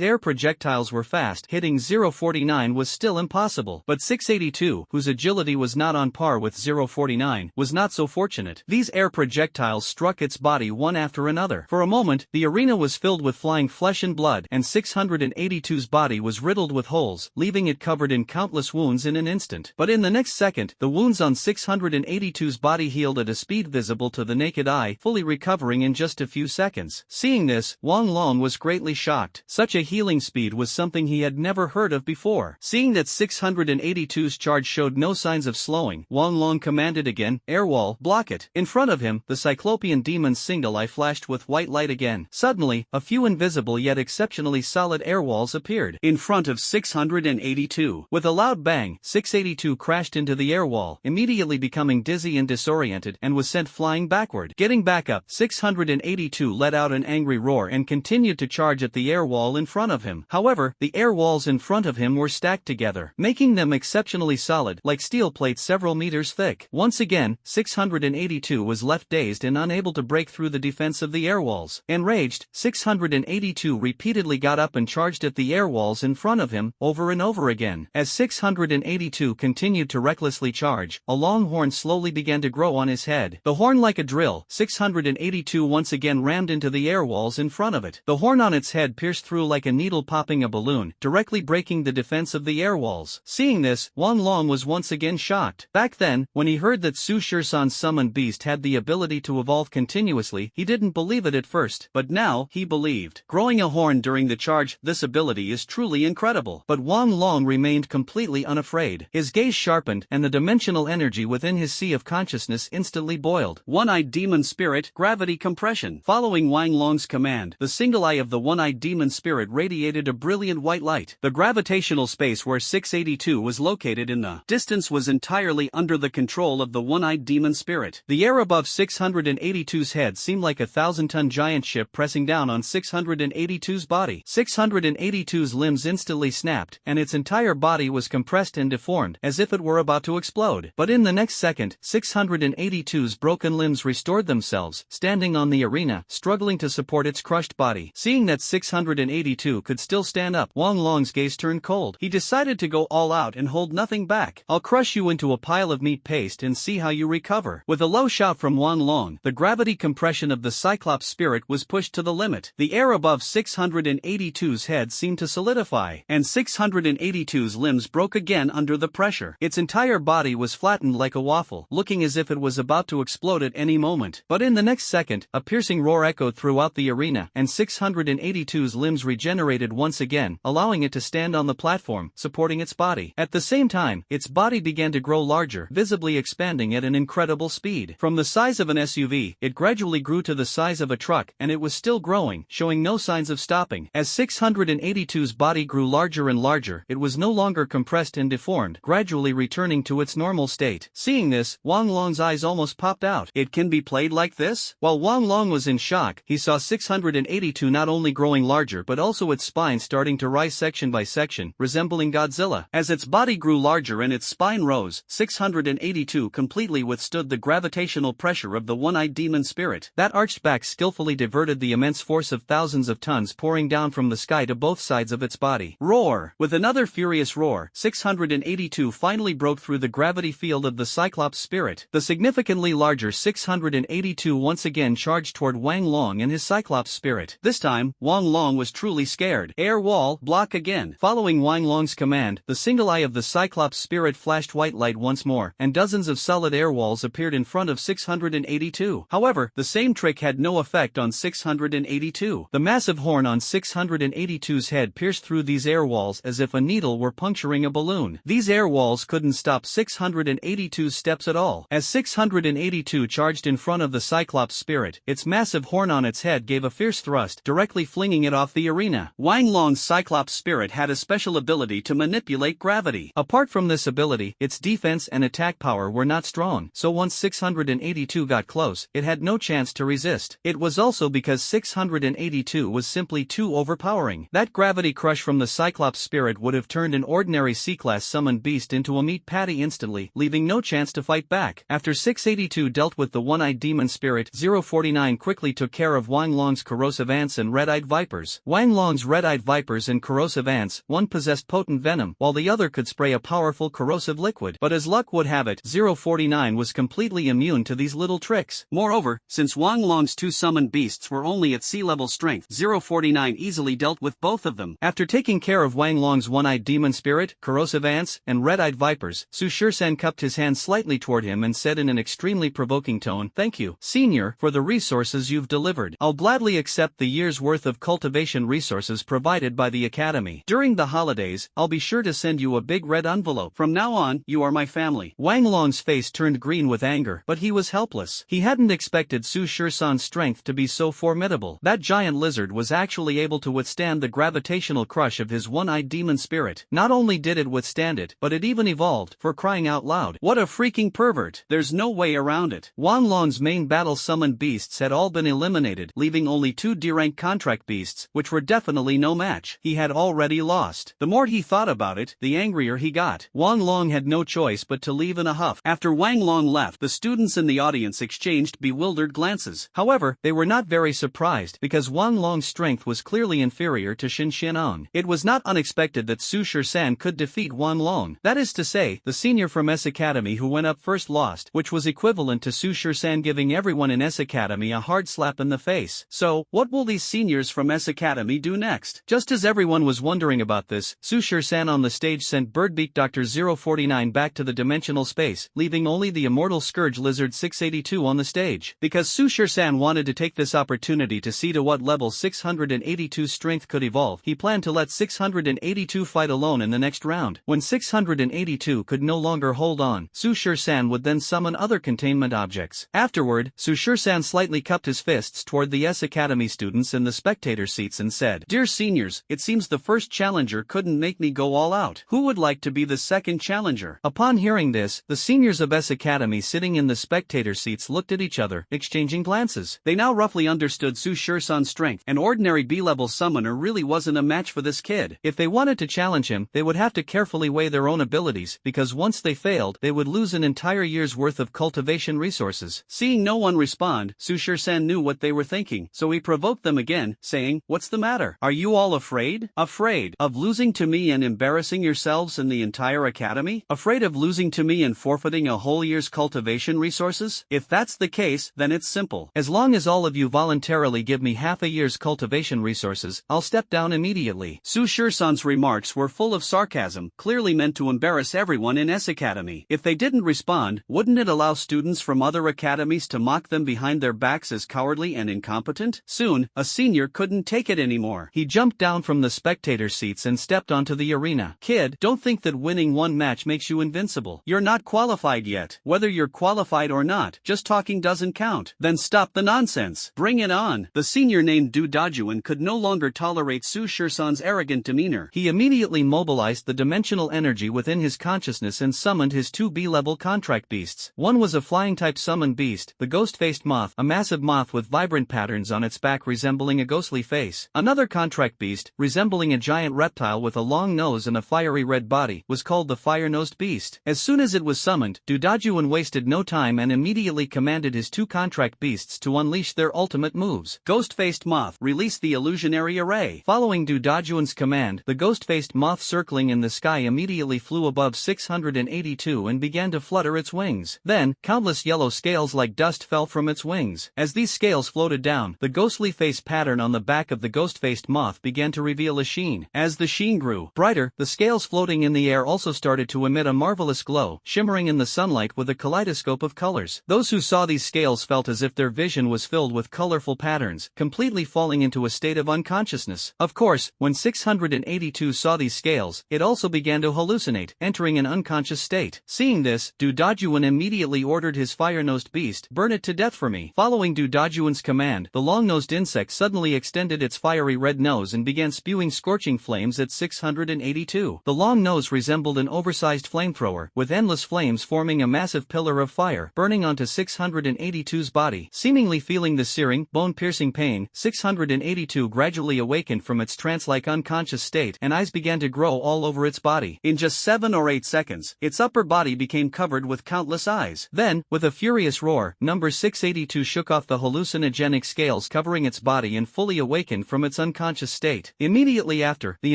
air projectiles were fast, hitting 049 was still impossible. But 682, whose agility was not on par with 049, was not so fortunate. These air projectiles struck its body one after another. For a moment, the arena was filled with flying flesh and blood, and 682's body was riddled with holes, leaving it covered in countless wounds in an instant. But in the next second, the wounds on 682's body healed at a speed visible to the naked eye, fully recovering in just a few seconds. Seeing this, Wang Long was greatly shocked. Such a healing speed was something he had never heard of before. Seeing that 682's charge showed no signs of slowing, Wang Long commanded again, "Air wall, block it." In front of him, the Cyclopean demon's single eye flashed with white light again. Suddenly, a few invisible yet exceptionally solid air walls appeared in front of 682. With a loud bang, 682 crashed into the air wall, immediately becoming dizzy and disoriented, and was sent flying backward. Getting back up, 682 let out an angry roar and continued to charge at the air wall wall in front of him. However, the air walls in front of him were stacked together, making them exceptionally solid, like steel plates several meters thick. Once again, 682 was left dazed and unable to break through the defense of the air walls. Enraged, 682 repeatedly got up and charged at the air walls in front of him, over and over again. As 682 continued to recklessly charge, a long horn slowly began to grow on his head. The horn like a drill, 682 once again rammed into the air walls in front of it. The horn on its head pierced through like a needle popping a balloon, directly breaking the defense of the air walls. Seeing this, Wang Long was once again shocked. Back then, when he heard that Su Shisan's summoned beast had the ability to evolve continuously, he didn't believe it at first, but now, he believed. Growing a horn during the charge, this ability is truly incredible. But Wang Long remained completely unafraid. His gaze sharpened, and the dimensional energy within his sea of consciousness instantly boiled. One-eyed demon spirit, gravity compression. Following Wang Long's command, the single eye of the one-eyed demon spirit radiated a brilliant white light. The gravitational space where 682 was located in the distance was entirely under the control of the one-eyed demon spirit. The air above 682's head seemed like a 1,000-ton giant ship pressing down on 682's body. 682's limbs instantly snapped, and its entire body was compressed and deformed, as if it were about to explode. But in the next second, 682's broken limbs restored themselves, standing on the arena, struggling to support its crushed body. Seeing that 682 could still stand up, Wang Long's gaze turned cold. He decided to go all out and hold nothing back. "I'll crush you into a pile of meat paste and see how you recover." With a low shout from Wang Long, the gravity compression of the Cyclops spirit was pushed to the limit. The air above 682's head seemed to solidify, and 682's limbs broke again under the pressure. Its entire body was flattened like a waffle, looking as if it was about to explode at any moment. But in the next second, a piercing roar echoed throughout the arena, and 682's limbs regenerated once again, allowing it to stand on the platform, supporting its body. At the same time, its body began to grow larger, visibly expanding at an incredible speed. From the size of an SUV, it gradually grew to the size of a truck, and it was still growing, showing no signs of stopping. As 682's body grew larger and larger, it was no longer compressed and deformed, gradually returning to its normal state. Seeing this, Wang Long's eyes almost popped out. It can be played like this? While Wang Long was in shock, he saw 682 not only growing larger but also its spine starting to rise section by section, resembling Godzilla. As its body grew larger and its spine rose, 682 completely withstood the gravitational pressure of the one-eyed demon spirit. That arched back skillfully diverted the immense force of thousands of tons pouring down from the sky to both sides of its body. Roar! With another furious roar, 682 finally broke through the gravity field of the Cyclops spirit. The significantly larger 682 once again charged toward Wang Long and his Cyclops spirit. This time, Wang Long was truly scared. Air wall, block again. Following Wang Long's command, the single eye of the Cyclops spirit flashed white light once more, and dozens of solid air walls appeared in front of 682. However, the same trick had no effect on 682. The massive horn on 682's head pierced through these air walls as if a needle were puncturing a balloon. These air walls couldn't stop 682's steps at all. As 682 charged in front of the Cyclops spirit, its massive horn on its head gave a fierce thrust, directly flinging it off the arena. Wang Long's Cyclops spirit had a special ability to manipulate gravity. Apart from this ability, its defense and attack power were not strong, so once 682 got close, it had no chance to resist. It was also because 682 was simply too overpowering. That gravity crush from the Cyclops spirit would have turned an ordinary C-class summoned beast into a meat patty instantly, leaving no chance to fight back. After 682 dealt with the one-eyed demon spirit, 049 quickly took care of Wang Long's corrosive ants and red-eyed vipers. Wang Long's red-eyed vipers and corrosive ants, one possessed potent venom, while the other could spray a powerful corrosive liquid. But as luck would have it, 049 was completely immune to these little tricks. Moreover, since Wang Long's two summoned beasts were only at sea-level strength, 049 easily dealt with both of them. After taking care of Wang Long's one-eyed demon spirit, corrosive ants, and red-eyed vipers, Su Shisan cupped his hand slightly toward him and said in an extremely provoking tone, "Thank you, Senior, for the resources you've delivered. I'll gladly accept the year's worth of cultivation resources provided by the Academy. During the holidays, I'll be sure to send you a big red envelope. From now on, you are my family." Wang Long's face turned green with anger, but he was helpless. He hadn't expected Su Shisan's strength to be so formidable. That giant lizard was actually able to withstand the gravitational crush of his one-eyed demon spirit. Not only did it withstand it, but it even evolved, for crying out loud. What a freaking pervert. There's no way around it. Wang Long's main battle summoned beasts had all been eliminated, leaving only two D-rank contract beasts, which which were definitely no match. He had already lost. The more he thought about it, the angrier he got. Wang Long had no choice but to leave in a huff. After Wang Long left, the students in the audience exchanged bewildered glances. However, they were not very surprised because Wang Long's strength was clearly inferior to Xin Xianong. It was not unexpected that Su Shisan could defeat Wang Long. That is to say, the senior from S Academy who went up first lost, which was equivalent to Su Shisan giving everyone in S Academy a hard slap in the face. So, what will these seniors from S Academy do next? Just as everyone was wondering about this, Su Shisan on the stage sent Birdbeak Dr. 049 back to the dimensional space, leaving only the immortal Scourge Lizard 682 on the stage. Because Su Shisan wanted to take this opportunity to see to what level 682's strength could evolve, he planned to let 682 fight alone in the next round. When 682 could no longer hold on, Su Shisan would then summon other containment objects. Afterward, Su Shisan slightly cupped his fists toward the S Academy students in the spectator seats and said, "Dear seniors, it seems the first challenger couldn't make me go all out. Who would like to be the second challenger?" Upon hearing this, the seniors of S Academy sitting in the spectator seats looked at each other, exchanging glances. They now roughly understood Su Shisan's strength. An ordinary B-level summoner really wasn't a match for this kid. If they wanted to challenge him, they would have to carefully weigh their own abilities, because once they failed, they would lose an entire year's worth of cultivation resources. Seeing no one respond, Su Shisan knew what they were thinking, so he provoked them again, saying, "What's the matter? Are you all afraid? Afraid of losing to me and embarrassing yourselves in the entire academy? Afraid of losing to me and forfeiting a whole year's cultivation resources? If that's the case, then it's simple. As long as all of you voluntarily give me half a year's cultivation resources, I'll step down immediately." Su Shisan's remarks were full of sarcasm, clearly meant to embarrass everyone in S Academy. If they didn't respond, wouldn't it allow students from other academies to mock them behind their backs as cowardly and incompetent? Soon, a senior couldn't take it anymore. He jumped down from the spectator seats and stepped onto the arena. "Kid, don't think that winning one match makes you invincible. You're not qualified yet. Whether you're qualified or not, just talking doesn't count. Then stop the nonsense. Bring it on." The senior named Du Dajuan could no longer tolerate Su Shisan's arrogant demeanor. He immediately mobilized the dimensional energy within his consciousness and summoned his two B-level contract beasts. One was a flying-type summoned beast, the ghost-faced moth, a massive moth with vibrant patterns on its back resembling a ghostly face. Another contract beast, resembling a giant reptile with a long nose and a fiery red body, was called the fire-nosed beast. As soon as it was summoned, Du Dajuan wasted no time and immediately commanded his two contract beasts to unleash their ultimate moves. Ghost-faced moth, release the illusionary array. Following Du Dajuan's command, the ghost-faced moth circling in the sky immediately flew above 682 and began to flutter its wings. Then, countless yellow scales like dust fell from its wings. As these scales floated down, the ghostly face pattern on the back of the ghost-faced moth began to reveal a sheen. As the sheen grew brighter, the scales floating in the air also started to emit a marvelous glow, shimmering in the sunlight with a kaleidoscope of colors. Those who saw these scales felt as if their vision was filled with colorful patterns, completely falling into a state of unconsciousness. Of course, when 682 saw these scales, it also began to hallucinate, entering an unconscious state. Seeing this, Du Dajuan immediately ordered his fire-nosed beast, "Burn it to death for me." Following Du Dajuan's command, the long-nosed insect suddenly extended its fiery red nose and began spewing scorching flames at 682. The long nose resembled an oversized flamethrower, with endless flames forming a massive pillar of fire, burning onto 682's body. Seemingly feeling the searing, bone-piercing pain, 682 gradually awakened from its trance-like unconscious state and eyes began to grow all over its body. In just 7 or 8 seconds, its upper body became covered with countless eyes. Then, with a furious roar, number 682 shook off the hallucinogenic scales covering its body and fully awakened from its unconscious state. Immediately after, the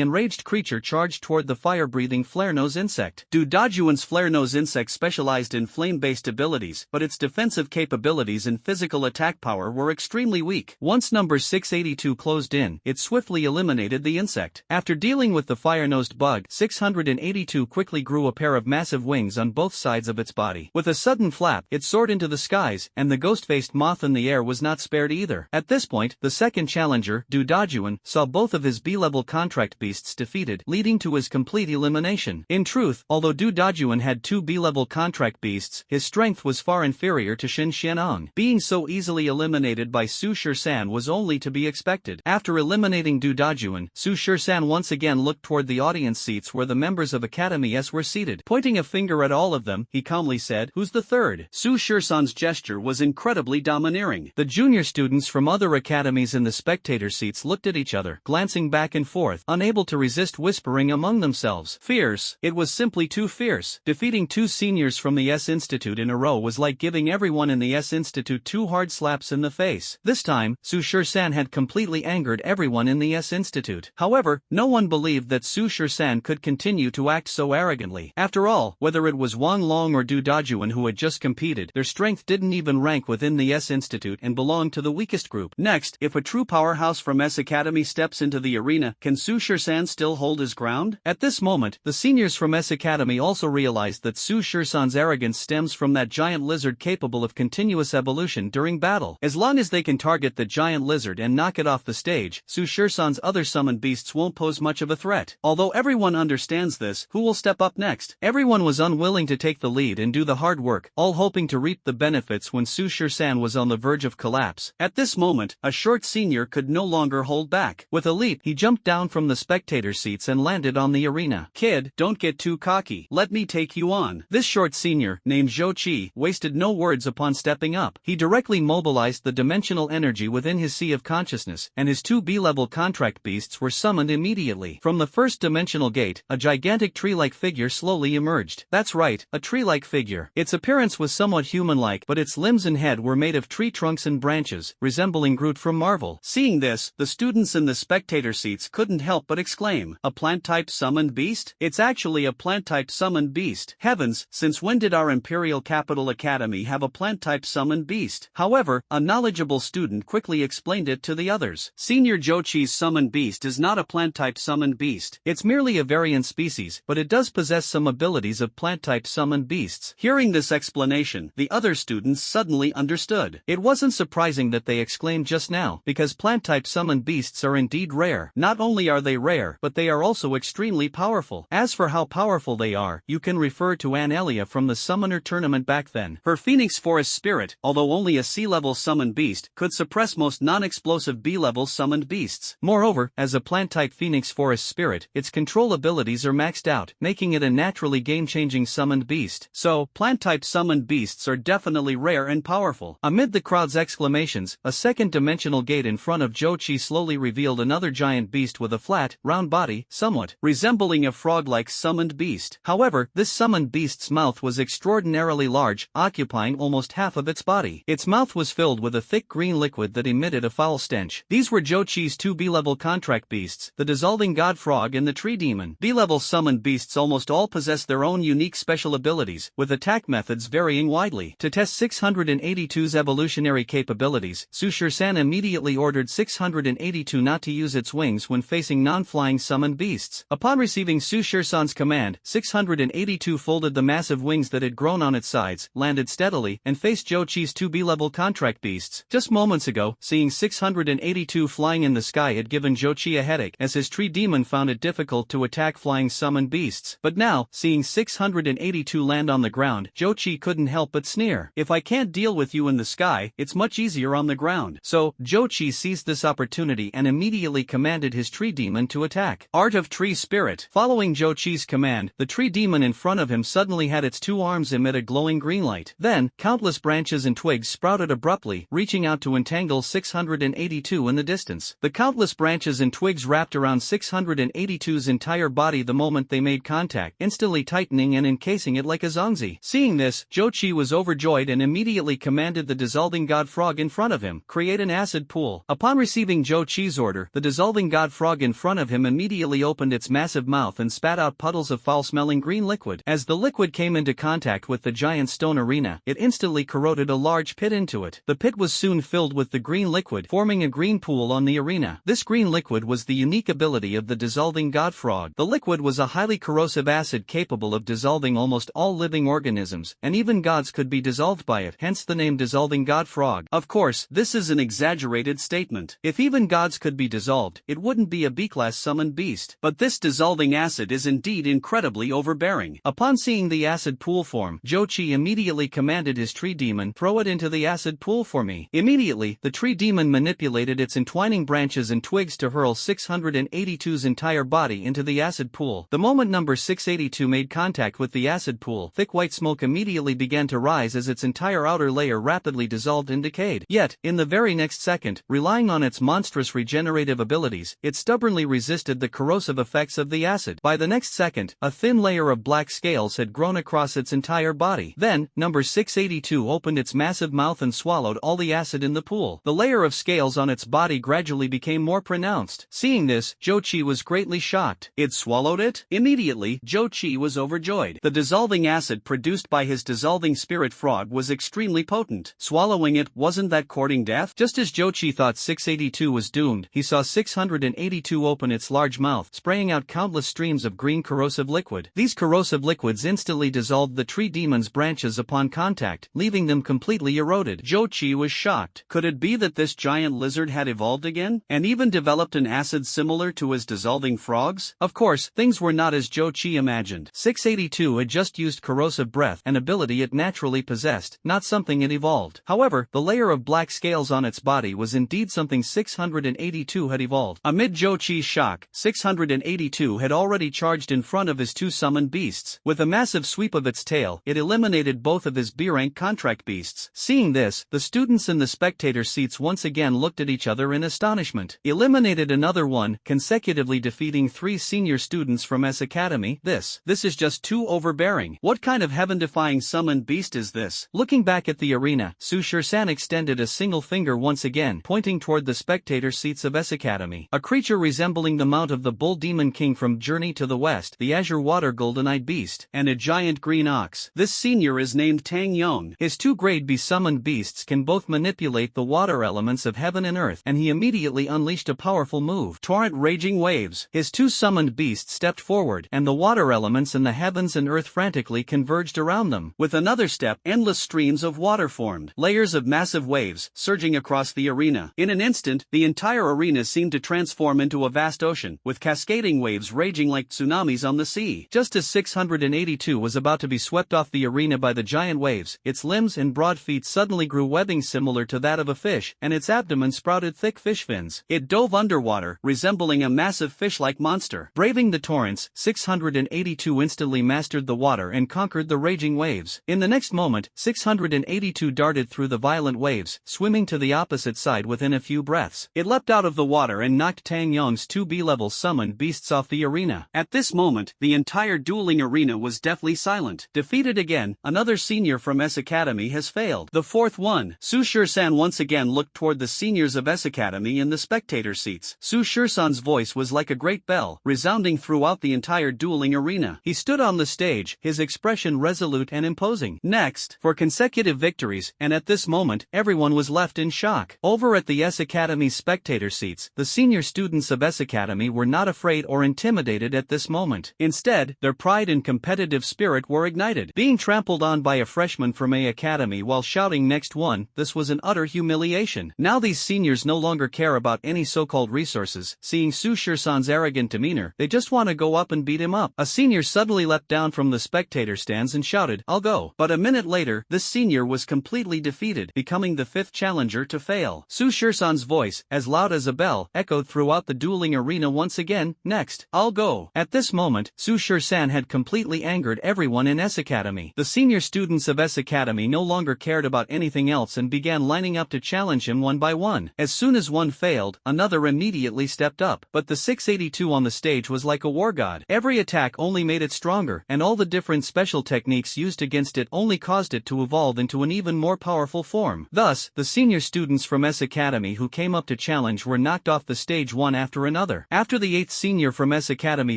enraged creature charged toward the fire-breathing flare-nose insect. Du Dajuan's flare-nose insect specialized in flame-based abilities, but its defensive capabilities and physical attack power were extremely weak. Once number 682 closed in, it swiftly eliminated the insect. After dealing with the fire-nosed bug, 682 quickly grew a pair of massive wings on both sides of its body. With a sudden flap, it soared into the skies, and the ghost-faced moth in the air was not spared either. At this point, the second challenger, Du Dajuan, saw both of his B-level contract beasts defeated, leading to his complete elimination. In truth, although Du Dajuan had two B-level contract beasts, his strength was far inferior to Xin Xianong. Being so easily eliminated by Su Shisan was only to be expected. After eliminating Du Dajuan, Su Shisan once again looked toward the audience seats where the members of Academy S were seated. Pointing a finger at all of them, he calmly said, "Who's the third?" Su Shisan's gesture was incredibly domineering. The junior students from other academies in the spectator seats seats looked at each other, glancing back and forth, unable to resist whispering among themselves. Fierce. It was simply too fierce. Defeating two seniors from the S Institute in a row was like giving everyone in the S Institute two hard slaps in the face. This time, Su Shur-san had completely angered everyone in the S Institute. However, no one believed that Su Shur-san could continue to act so arrogantly. After all, whether it was Wang Long or Du Dajuan who had just competed, their strength didn't even rank within the S Institute and belonged to the weakest group. Next, if a true powerhouse from S Academy steps into the arena, can Su Shur-san still hold his ground? At this moment, the seniors from S Academy also realized that Su Shur-san's arrogance stems from that giant lizard capable of continuous evolution during battle. As long as they can target the giant lizard and knock it off the stage, Su Shur-san's other summoned beasts won't pose much of a threat. Although everyone understands this, who will step up next? Everyone was unwilling to take the lead and do the hard work, all hoping to reap the benefits when Su Shur-san was on the verge of collapse. At this moment, a short senior could no longer hold back. With a leap, he jumped down from the spectator seats and landed on the arena. Kid, don't get too cocky. Let me take you on. This short senior, named Zhou Qi, wasted no words upon stepping up. He directly mobilized the dimensional energy within his sea of consciousness, and his two B-level contract beasts were summoned immediately. From the first dimensional gate, a gigantic tree-like figure slowly emerged. That's right, a tree-like figure. Its appearance was somewhat human-like, but its limbs and head were made of tree trunks and branches, resembling Groot from Marvel. Seeing this, the students in the spectator seats couldn't help but exclaim, "A plant-type summoned beast? It's actually a plant-type summoned beast. Heavens, since when did our Imperial Capital Academy have a plant-type summoned beast?" However, a knowledgeable student quickly explained it to the others. Senior Zhou Qi's summoned beast is not a plant-type summoned beast. It's merely a variant species, but it does possess some abilities of plant-type summoned beasts. Hearing this explanation, the other students suddenly understood. It wasn't surprising that they exclaimed just now, because plant-type summoned beasts are indeed rare. Not only are they rare, but they are also extremely powerful. As for how powerful they are, you can refer to Anelia from the Summoner Tournament back then. Her Phoenix Forest Spirit, although only a C-level summoned beast, could suppress most non-explosive B-level summoned beasts. Moreover, as a plant-type Phoenix Forest Spirit, its control abilities are maxed out, making it a naturally game-changing summoned beast. So, plant-type summoned beasts are definitely rare and powerful. Amid the crowd's exclamations, a second dimensional gate in front of Zhou Qi slowly revealed another giant beast with a flat, round body, somewhat resembling a frog-like summoned beast. However, this summoned beast's mouth was extraordinarily large, occupying almost half of its body. Its mouth was filled with a thick green liquid that emitted a foul stench. These were Zhou Qi's two B-level contract beasts, the Dissolving God Frog and the Tree Demon. B-level summoned beasts almost all possess their own unique special abilities, with attack methods varying widely. To test 682's evolutionary capabilities, Su Shur-san immediately ordered 682 not to use its wings when facing non-flying summoned beasts. Upon receiving Su Shur-san's command, 682 folded the massive wings that had grown on its sides, landed steadily, and faced Zhou Qi's two B-level contract beasts. Just moments ago, seeing 682 flying in the sky had given Zhou Qi a headache, as his tree demon found it difficult to attack flying summoned beasts. But now, seeing 682 land on the ground, Zhou Qi couldn't help but sneer. "If I can't deal with you in the sky, it's much easier on the ground." So, Zhou Qi seized this opportunity and immediately commanded his tree demon to attack. Art of Tree Spirit. Following Zhou Qi's command, the tree demon in front of him suddenly had its two arms emit a glowing green light. Then, countless branches and twigs sprouted abruptly, reaching out to entangle 682 in the distance. The countless branches and twigs wrapped around 682's entire body the moment they made contact, instantly tightening and encasing it like a zongzi. Seeing this, Zhou Qi was overjoyed and immediately commanded the Dissolving God Frog in front of him, create an acid pool. Upon receiving Zhou Qi's order, the Dissolving God Frog in front of him immediately opened its massive mouth and spat out puddles of foul-smelling green liquid. As the liquid came into contact with the giant stone arena, it instantly corroded a large pit into it. The pit was soon filled with the green liquid, forming a green pool on the arena. This green liquid was the unique ability of the Dissolving God Frog. The liquid was a highly corrosive acid capable of dissolving almost all living organisms, and even gods could be dissolved by it, hence the name Dissolving God Frog. Of course, this is an exaggerated statement. If even gods could be dissolved, it wouldn't be a B-class summoned beast. But this dissolving acid is indeed incredibly overbearing. Upon seeing the acid pool form, Zhou Qi immediately commanded his tree demon, "Throw it into the acid pool for me." Immediately, the tree demon manipulated its entwining branches and twigs to hurl 682's entire body into the acid pool. The moment number 682 made contact with the acid pool, thick white smoke immediately began to rise as its entire outer layer rapidly dissolved and decayed. Yet, in the very next second, relying on its monstrous monstrous regenerative abilities, it stubbornly resisted the corrosive effects of the acid. By the next second, a thin layer of black scales had grown across its entire body. Then, number 682 opened its massive mouth and swallowed all the acid in the pool. The layer of scales on its body gradually became more pronounced. Seeing this, Jochi was greatly shocked. It swallowed it? Immediately, Jochi was overjoyed. The dissolving acid produced by his dissolving spirit frog was extremely potent. Swallowing it, wasn't that courting death? Just as Jochi thought 682 was doomed, he saw 682 open its large mouth, spraying out countless streams of green corrosive liquid. These corrosive liquids instantly dissolved the tree demon's branches upon contact, leaving them completely eroded. Jochi was shocked. Could it be that this giant lizard had evolved again, and even developed an acid similar to his dissolving frogs? Of course, things were not as Jochi imagined. 682 had just used corrosive breath, an ability it naturally possessed, not something it evolved. However, the layer of black scales on its body was indeed something 682 had evolved. Amid Jochi's shock, 682 had already charged in front of his two summoned beasts. With a massive sweep of its tail, it eliminated both of his B-rank contract beasts. Seeing this, the students in the spectator seats once again looked at each other in astonishment. Eliminated another one, consecutively defeating 3 senior students from S Academy. This is just too overbearing. What kind of heaven-defying summoned beast is this? Looking back at the arena, Sushir-san extended a single finger once again, pointing toward the spectator seats of S Academy. A creature resembling the mount of the bull demon king from Journey to the West, the azure water golden-eyed beast, and a giant green ox. This senior is named Tang Yong. His 2 grade B summoned beasts can both manipulate the water elements of heaven and earth, and he immediately unleashed a powerful move. Torrent raging waves. His 2 summoned beasts stepped forward, and the water elements in the heavens and earth frantically converged around them. With another step, endless streams of water formed. Layers of massive waves, surging across the arena. In an instant, the entire arena seemed to transform into a vast ocean, with cascading waves raging like tsunamis on the sea. Just as 682 was about to be swept off the arena by the giant waves, its limbs and broad feet suddenly grew webbing similar to that of a fish, and its abdomen sprouted thick fish fins. It dove underwater, resembling a massive fish-like monster. Braving the torrents, 682 instantly mastered the water and conquered the raging waves. In the next moment, 682 darted through the violent waves, swimming to the opposite side within a few breaths. It leapt out of the water and knocked Tang Yong's 2 B-level summoned beasts off the arena. At this moment, the entire dueling arena was deathly silent. Defeated again, another senior from S Academy has failed. The 4th one. Sushir-san once again looked toward the seniors of S Academy in the spectator seats. Sushir-san's voice was like a great bell, resounding throughout the entire dueling arena. He stood on the stage, his expression resolute and imposing. Next, for consecutive victories, and at this moment, everyone was left in shock. Over at the S Academy spectator seats, the senior students of S Academy were not afraid or intimidated at this moment. Instead, their pride and competitive spirit were ignited. Being trampled on by a freshman from A Academy while shouting next one, this was an utter humiliation. Now these seniors no longer care about any so-called resources. Seeing Sushir-san's arrogant demeanor, they just want to go up and beat him up. A senior suddenly leapt down from the spectator stands and shouted, "I'll go." But a minute later, this senior was completely defeated, becoming the 5th challenger to fail. Sushir-san's voice, as loud as a bell, echoed throughout the dueling arena once again. Next, "I'll go." At this moment, Sushir-san had completely angered everyone in S Academy. The senior students of S Academy no longer cared about anything else and began lining up to challenge him one by one. As soon as one failed, another immediately stepped up. But the 682 on the stage was like a war god. Every attack only made it stronger, and all the different special techniques used against it only caused it to evolve into an even more powerful form. Thus, the senior students from S Academy who came up to challenge were knocked off the stage one after another. After the 8th senior from S Academy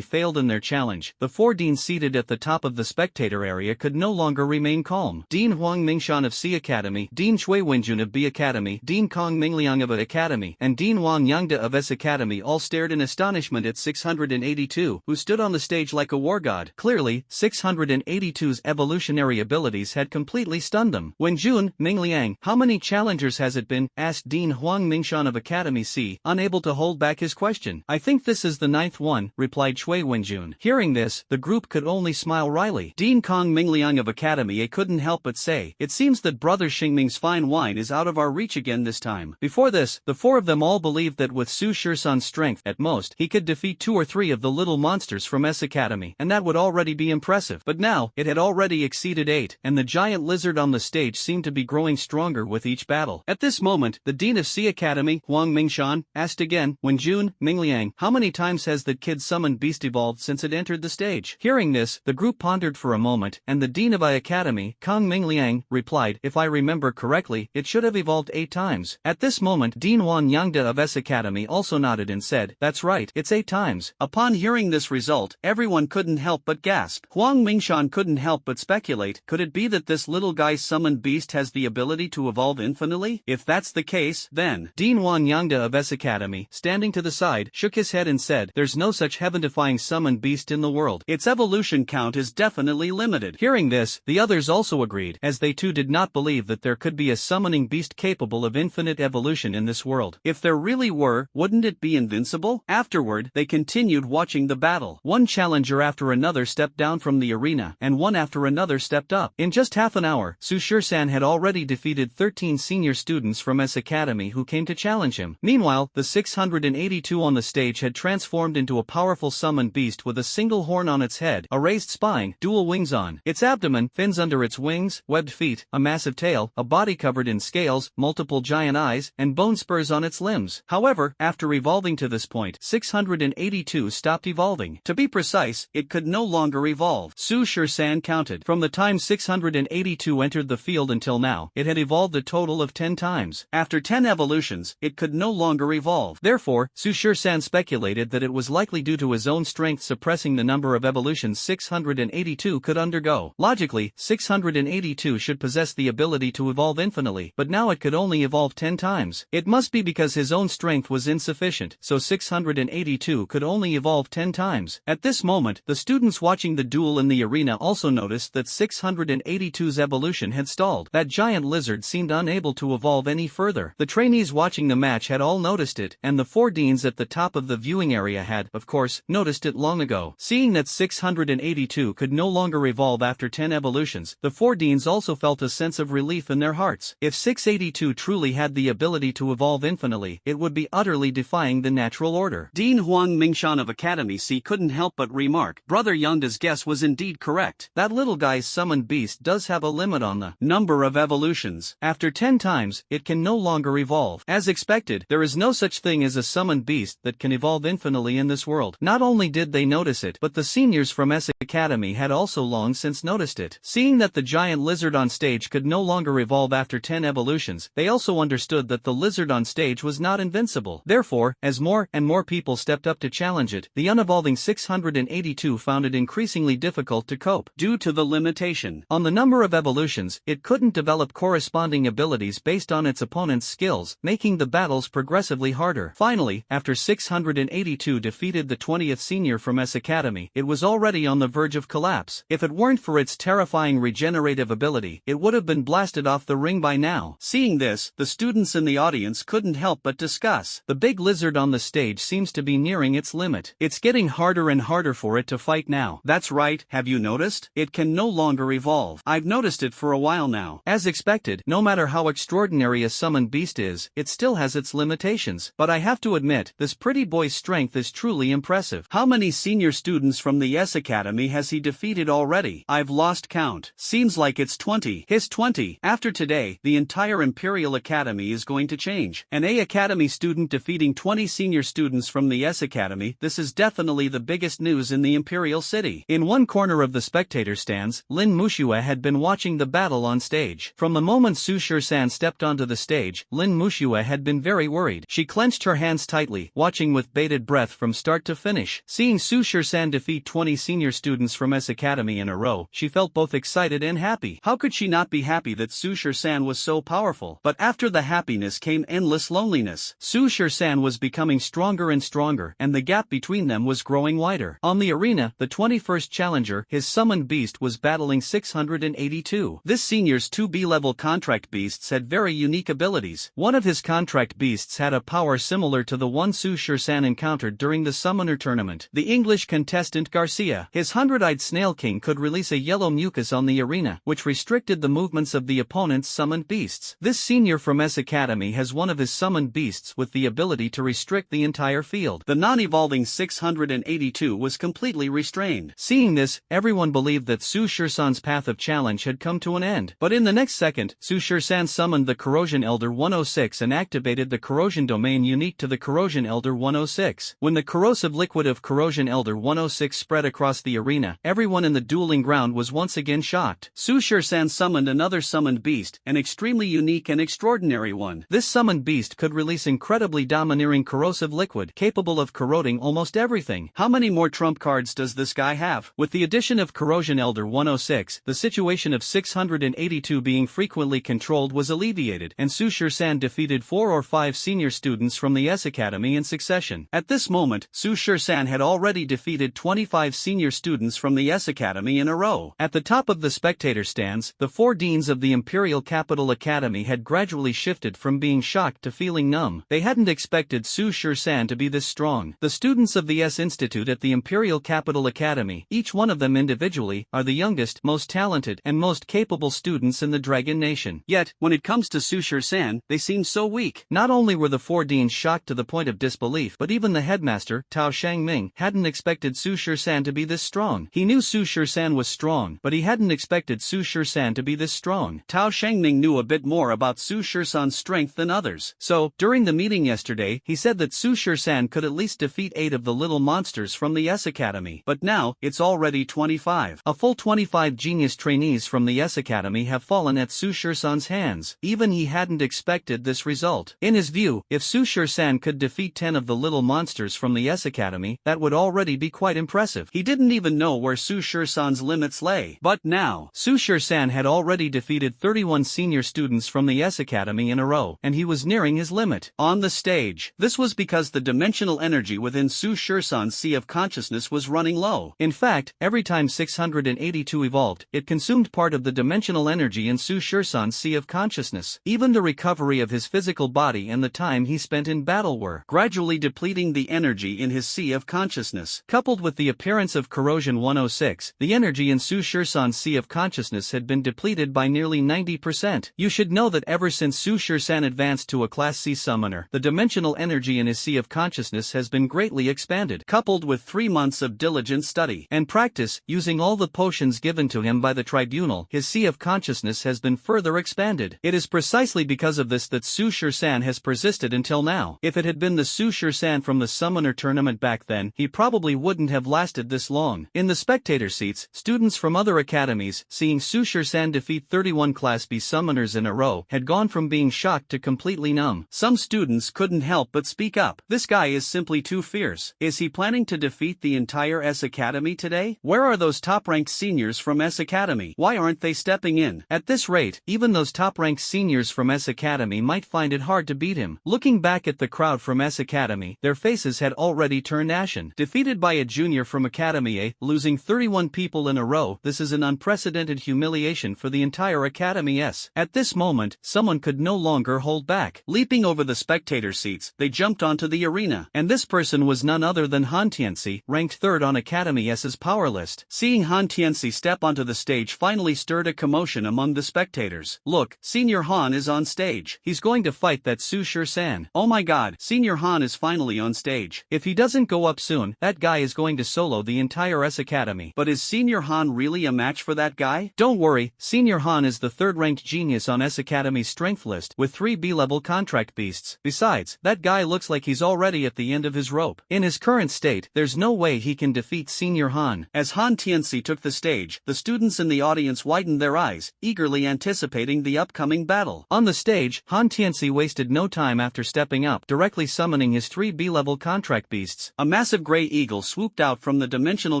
failed in their challenge, the 4 deans seated at the top of the spectator area could no longer remain calm. Dean Huang Mingshan of C Academy, Dean Shui Wenjun of B Academy, Dean Kong Mingliang of A Academy, and Dean Wang Yangda of S Academy all stared in astonishment at 682, who stood on the stage like a war god. Clearly, 682's evolutionary abilities had completely stunned them. Wenjun, Mingliang, "How many challengers has it been?" asked Dean Huang Mingshan of Academy C, unable to hold back his question. "I think this is the 9th one," replied Shui Wenjun. Hearing this, the group could only smile wryly. Dean Kong Mingliang of Academy A couldn't help but say, "It seems that Brother Xingming's fine wine is out of our reach again this time." Before this, the 4 of them all believed that with Su Shirsan's strength, at most, he could defeat 2 or 3 of the little monsters from S Academy, and that would already be impressive. But now, it had already exceeded 8, and the giant lizard on the stage seemed to be growing stronger with each battle. At this moment, the Dean of C Academy, Huang Huang Mingshan asked again, when Jun Mingliang, how many times has that kid summoned beast evolved since it entered the stage? Hearing this, the group pondered for a moment, and the Dean of I Academy, Kang Mingliang, replied, if I remember correctly, it should have evolved 8 times. At this moment, Dean Wan Yangda of S Academy also nodded and said, that's right, it's 8 times. Upon hearing this result, everyone couldn't help but gasp. Huang Mingshan couldn't help but speculate, could it be that this little guy's summoned beast has the ability to evolve infinitely? If that's the case, then Dean Wan Yangda of S Academy, standing to the side, shook his head and said, there's no such heaven-defying summoned beast in the world. Its evolution count is definitely limited. Hearing this, the others also agreed, as they too did not believe that there could be a summoning beast capable of infinite evolution in this world. If there really were, wouldn't it be invincible? Afterward, they continued watching the battle. One challenger after another stepped down from the arena, and one after another stepped up. In just half an hour, Su Shur-san had already defeated 13 senior students from S Academy who came to challenge him. Meanwhile, the 682 on the stage had transformed into a powerful summoned beast with a single horn on its head, a raised spine, dual wings on its abdomen, fins under its wings, webbed feet, a massive tail, a body covered in scales, multiple giant eyes, and bone spurs on its limbs. However, after evolving to this point, 682 stopped evolving. To be precise, it could no longer evolve. Su Shur-san counted. From the time 682 entered the field until now, it had evolved a total of 10 times. After 10 evolutions, it could no longer evolve. Therefore, Su Shur-san speculated that it was likely due to his own strength suppressing the number of evolutions 682 could undergo. Logically, 682 should possess the ability to evolve infinitely, but now it could only evolve 10 times. It must be because his own strength was insufficient, so 682 could only evolve 10 times. At this moment, the students watching the duel in the arena also noticed that 682's evolution had stalled. That giant lizard seemed unable to evolve any further. The trainees watching the match had all noticed it, and the 4 deans at the top of the viewing area had, of course, noticed it long ago. Seeing that 682 could no longer evolve after 10 evolutions, the 4 deans also felt a sense of relief in their hearts. If 682 truly had the ability to evolve infinitely, it would be utterly defying the natural order. Dean Huang Mingshan of Academy C couldn't help but remark, Brother Yangda's guess was indeed correct. That little guy's summoned beast does have a limit on the number of evolutions. After 10 times, it can no longer evolve. As expected, there is no such thing as a summoned beast that can evolve infinitely in this world. Not only did they notice it, but the seniors from S Academy had also long since noticed it. Seeing that the giant lizard on stage could no longer evolve after 10 evolutions, they also understood that the lizard on stage was not invincible. Therefore, as more and more people stepped up to challenge it, the unevolving 682 found it increasingly difficult to cope. Due to the limitation on the number of evolutions, it couldn't develop corresponding abilities based on its opponent's skills, making the battles progressively harder. Finally, after 682 defeated the 20th senior from S Academy, it was already on the verge of collapse. If it weren't for its terrifying regenerative ability, it would have been blasted off the ring by now. Seeing this, the students in the audience couldn't help but discuss. The big lizard on the stage seems to be nearing its limit. It's getting harder and harder for it to fight now. That's right, have you noticed? It can no longer evolve. I've noticed it for a while now. As expected, no matter how extraordinary a summoned beast is, it still has its limitations. But I have to admit, this pretty boy's strength is truly impressive. How many senior students from the S Academy has he defeated already? I've lost count. Seems like it's 20. His 20. After today, the entire Imperial Academy is going to change. An A Academy student defeating 20 senior students from the S Academy, this is definitely the biggest news in the Imperial City. In one corner of the spectator stands, Lin Mushua had been watching the battle on stage. From the moment Su Shur-san stepped onto the stage, Lin Mushua had been very worried. She clenched her hands tightly, watching with bated breath from start to finish. Seeing Su Shur-san defeat 20 senior students from S Academy in a row, she felt both excited and happy. How could she not be happy that Su Shur-san was so powerful? But after the happiness came endless loneliness. Su Shur-san was becoming stronger and stronger, and the gap between them was growing wider. On the arena, the 21st challenger, his summoned beast, was battling 682. This senior's 2 B-level contract beasts had very unique abilities. One of his contract beasts had a power similar to the one Su Shur-san encountered during the summoner tournament. The English contestant Garcia, his 100-eyed snail king, could release a yellow mucus on the arena, which restricted the movements of the opponent's summoned beasts. This senior from S Academy has one of his summoned beasts with the ability to restrict the entire field. The non-evolving 682 was completely restrained. Seeing this, everyone believed that Su Shur-san's path of challenge had come to an end. But in the next second, Su Shur-san summoned the Corrosion Elder 106 and activated the corrosion domain unique to the corrosion elder 106. When the corrosive liquid of corrosion elder 106 spread across the arena, everyone in the dueling ground was once again shocked. Su Shisan summoned another summoned beast, an extremely unique and extraordinary one. This summoned beast could release incredibly domineering corrosive liquid, capable of corroding almost everything. How many more trump cards does this guy have? With the addition of corrosion elder 106, the situation of 682 being frequently controlled was alleviated, and Su Shisan defeated 4 or 5 senior students from the S Academy in succession. At this moment, Su Shisan had already defeated 25 senior students from the S Academy in a row. At the top of the spectator stands, the 4 deans of the Imperial Capital Academy had gradually shifted from being shocked to feeling numb. They hadn't expected Su Shisan to be this strong. The students of the S Institute at the Imperial Capital Academy, each one of them individually, are the youngest, most talented, and most capable students in the Dragon Nation. Yet, when it comes to Su Shisan, they seem so weak. Not only were the 4 deans shocked to the point of disbelief, but even the headmaster, Tao Shangming, hadn't expected Su Shisan to be this strong. He knew Su Shisan was strong, but he hadn't expected Su Shisan to be this strong. Tao Shangming knew a bit more about Su Shisan's strength than others. So, during the meeting yesterday, he said that Su Shisan could at least defeat 8 of the little monsters from the S Academy. But now, it's already 25. A full 25 genius trainees from the S Academy have fallen at Su Shisan's hands. Even he hadn't expected this result. In his view, if Su Shisan could defeat 10 of the little monsters from the S Academy, that would already be quite impressive. He didn't even know where Su Shisan's limits lay. But now, Su Shisan had already defeated 31 senior students from the S Academy in a row, and he was nearing his limit. On the stage, this was because the dimensional energy within Su Shisan's sea of consciousness was running low. In fact, every time 682 evolved, it consumed part of the dimensional energy in Su Shisan's sea of consciousness. Even the recovery of his physical body and the time he spent in battle were gradually depleting the energy in his sea of consciousness. Coupled with the appearance of corrosion 106, the energy in Su Shisan's sea of consciousness had been depleted by nearly 90%. You should know that ever since Su Shisan advanced to a Class C summoner, the dimensional energy in his sea of consciousness has been greatly expanded. Coupled with 3 months of diligent study and practice, using all the potions given to him by the tribunal, his sea of consciousness has been further expanded. It is precisely because of this that Su Shisan has persisted until now. If it had been the Su Shisan from the summoner tournament back then, he probably wouldn't have lasted this long. In the spectator seats, students from other academies, seeing Su Shisan defeat 31 Class B summoners in a row, had gone from being shocked to completely numb. Some students couldn't help but speak up. This guy is simply too fierce. Is he planning to defeat the entire S Academy today? Where are those top-ranked seniors from S Academy? Why aren't they stepping in? At this rate, even those top-ranked seniors from S Academy might find it hard to beat him. Looking back at the crowd from S Academy, their faces had already turned ashen. Defeated by a junior from Academy A, losing 31 people in a row, this is an unprecedented humiliation for the entire Academy S. At this moment, someone could no longer hold back. Leaping over the spectator seats, they jumped onto the arena, and this person was none other than Han Tianxi, ranked 3rd on Academy S's power list. Seeing Han Tianxi step onto the stage finally stirred a commotion among the spectators. Look, Senior Han is on stage. He's going to fight that Su Shisan. Oh my god, Senior Han is finally on stage. If he doesn't go up soon, that guy is going to solo the entire S Academy. But is Senior Han really a match for that guy? Don't worry, Senior Han is the 3rd-ranked genius on S Academy's strength list with 3 B-level contract beasts. Besides, that guy looks like he's already at the end of his rope. In his current state, there's no way he can defeat Senior Han. As Han Tianxi took the stage, the students in the audience widened their eyes, eagerly anticipating the upcoming battle. On the stage, Han Tianxi wasted no time after stepping up, directly summoning his 3 B-level contract beasts. A massive gray eagle swooped out from the dimensional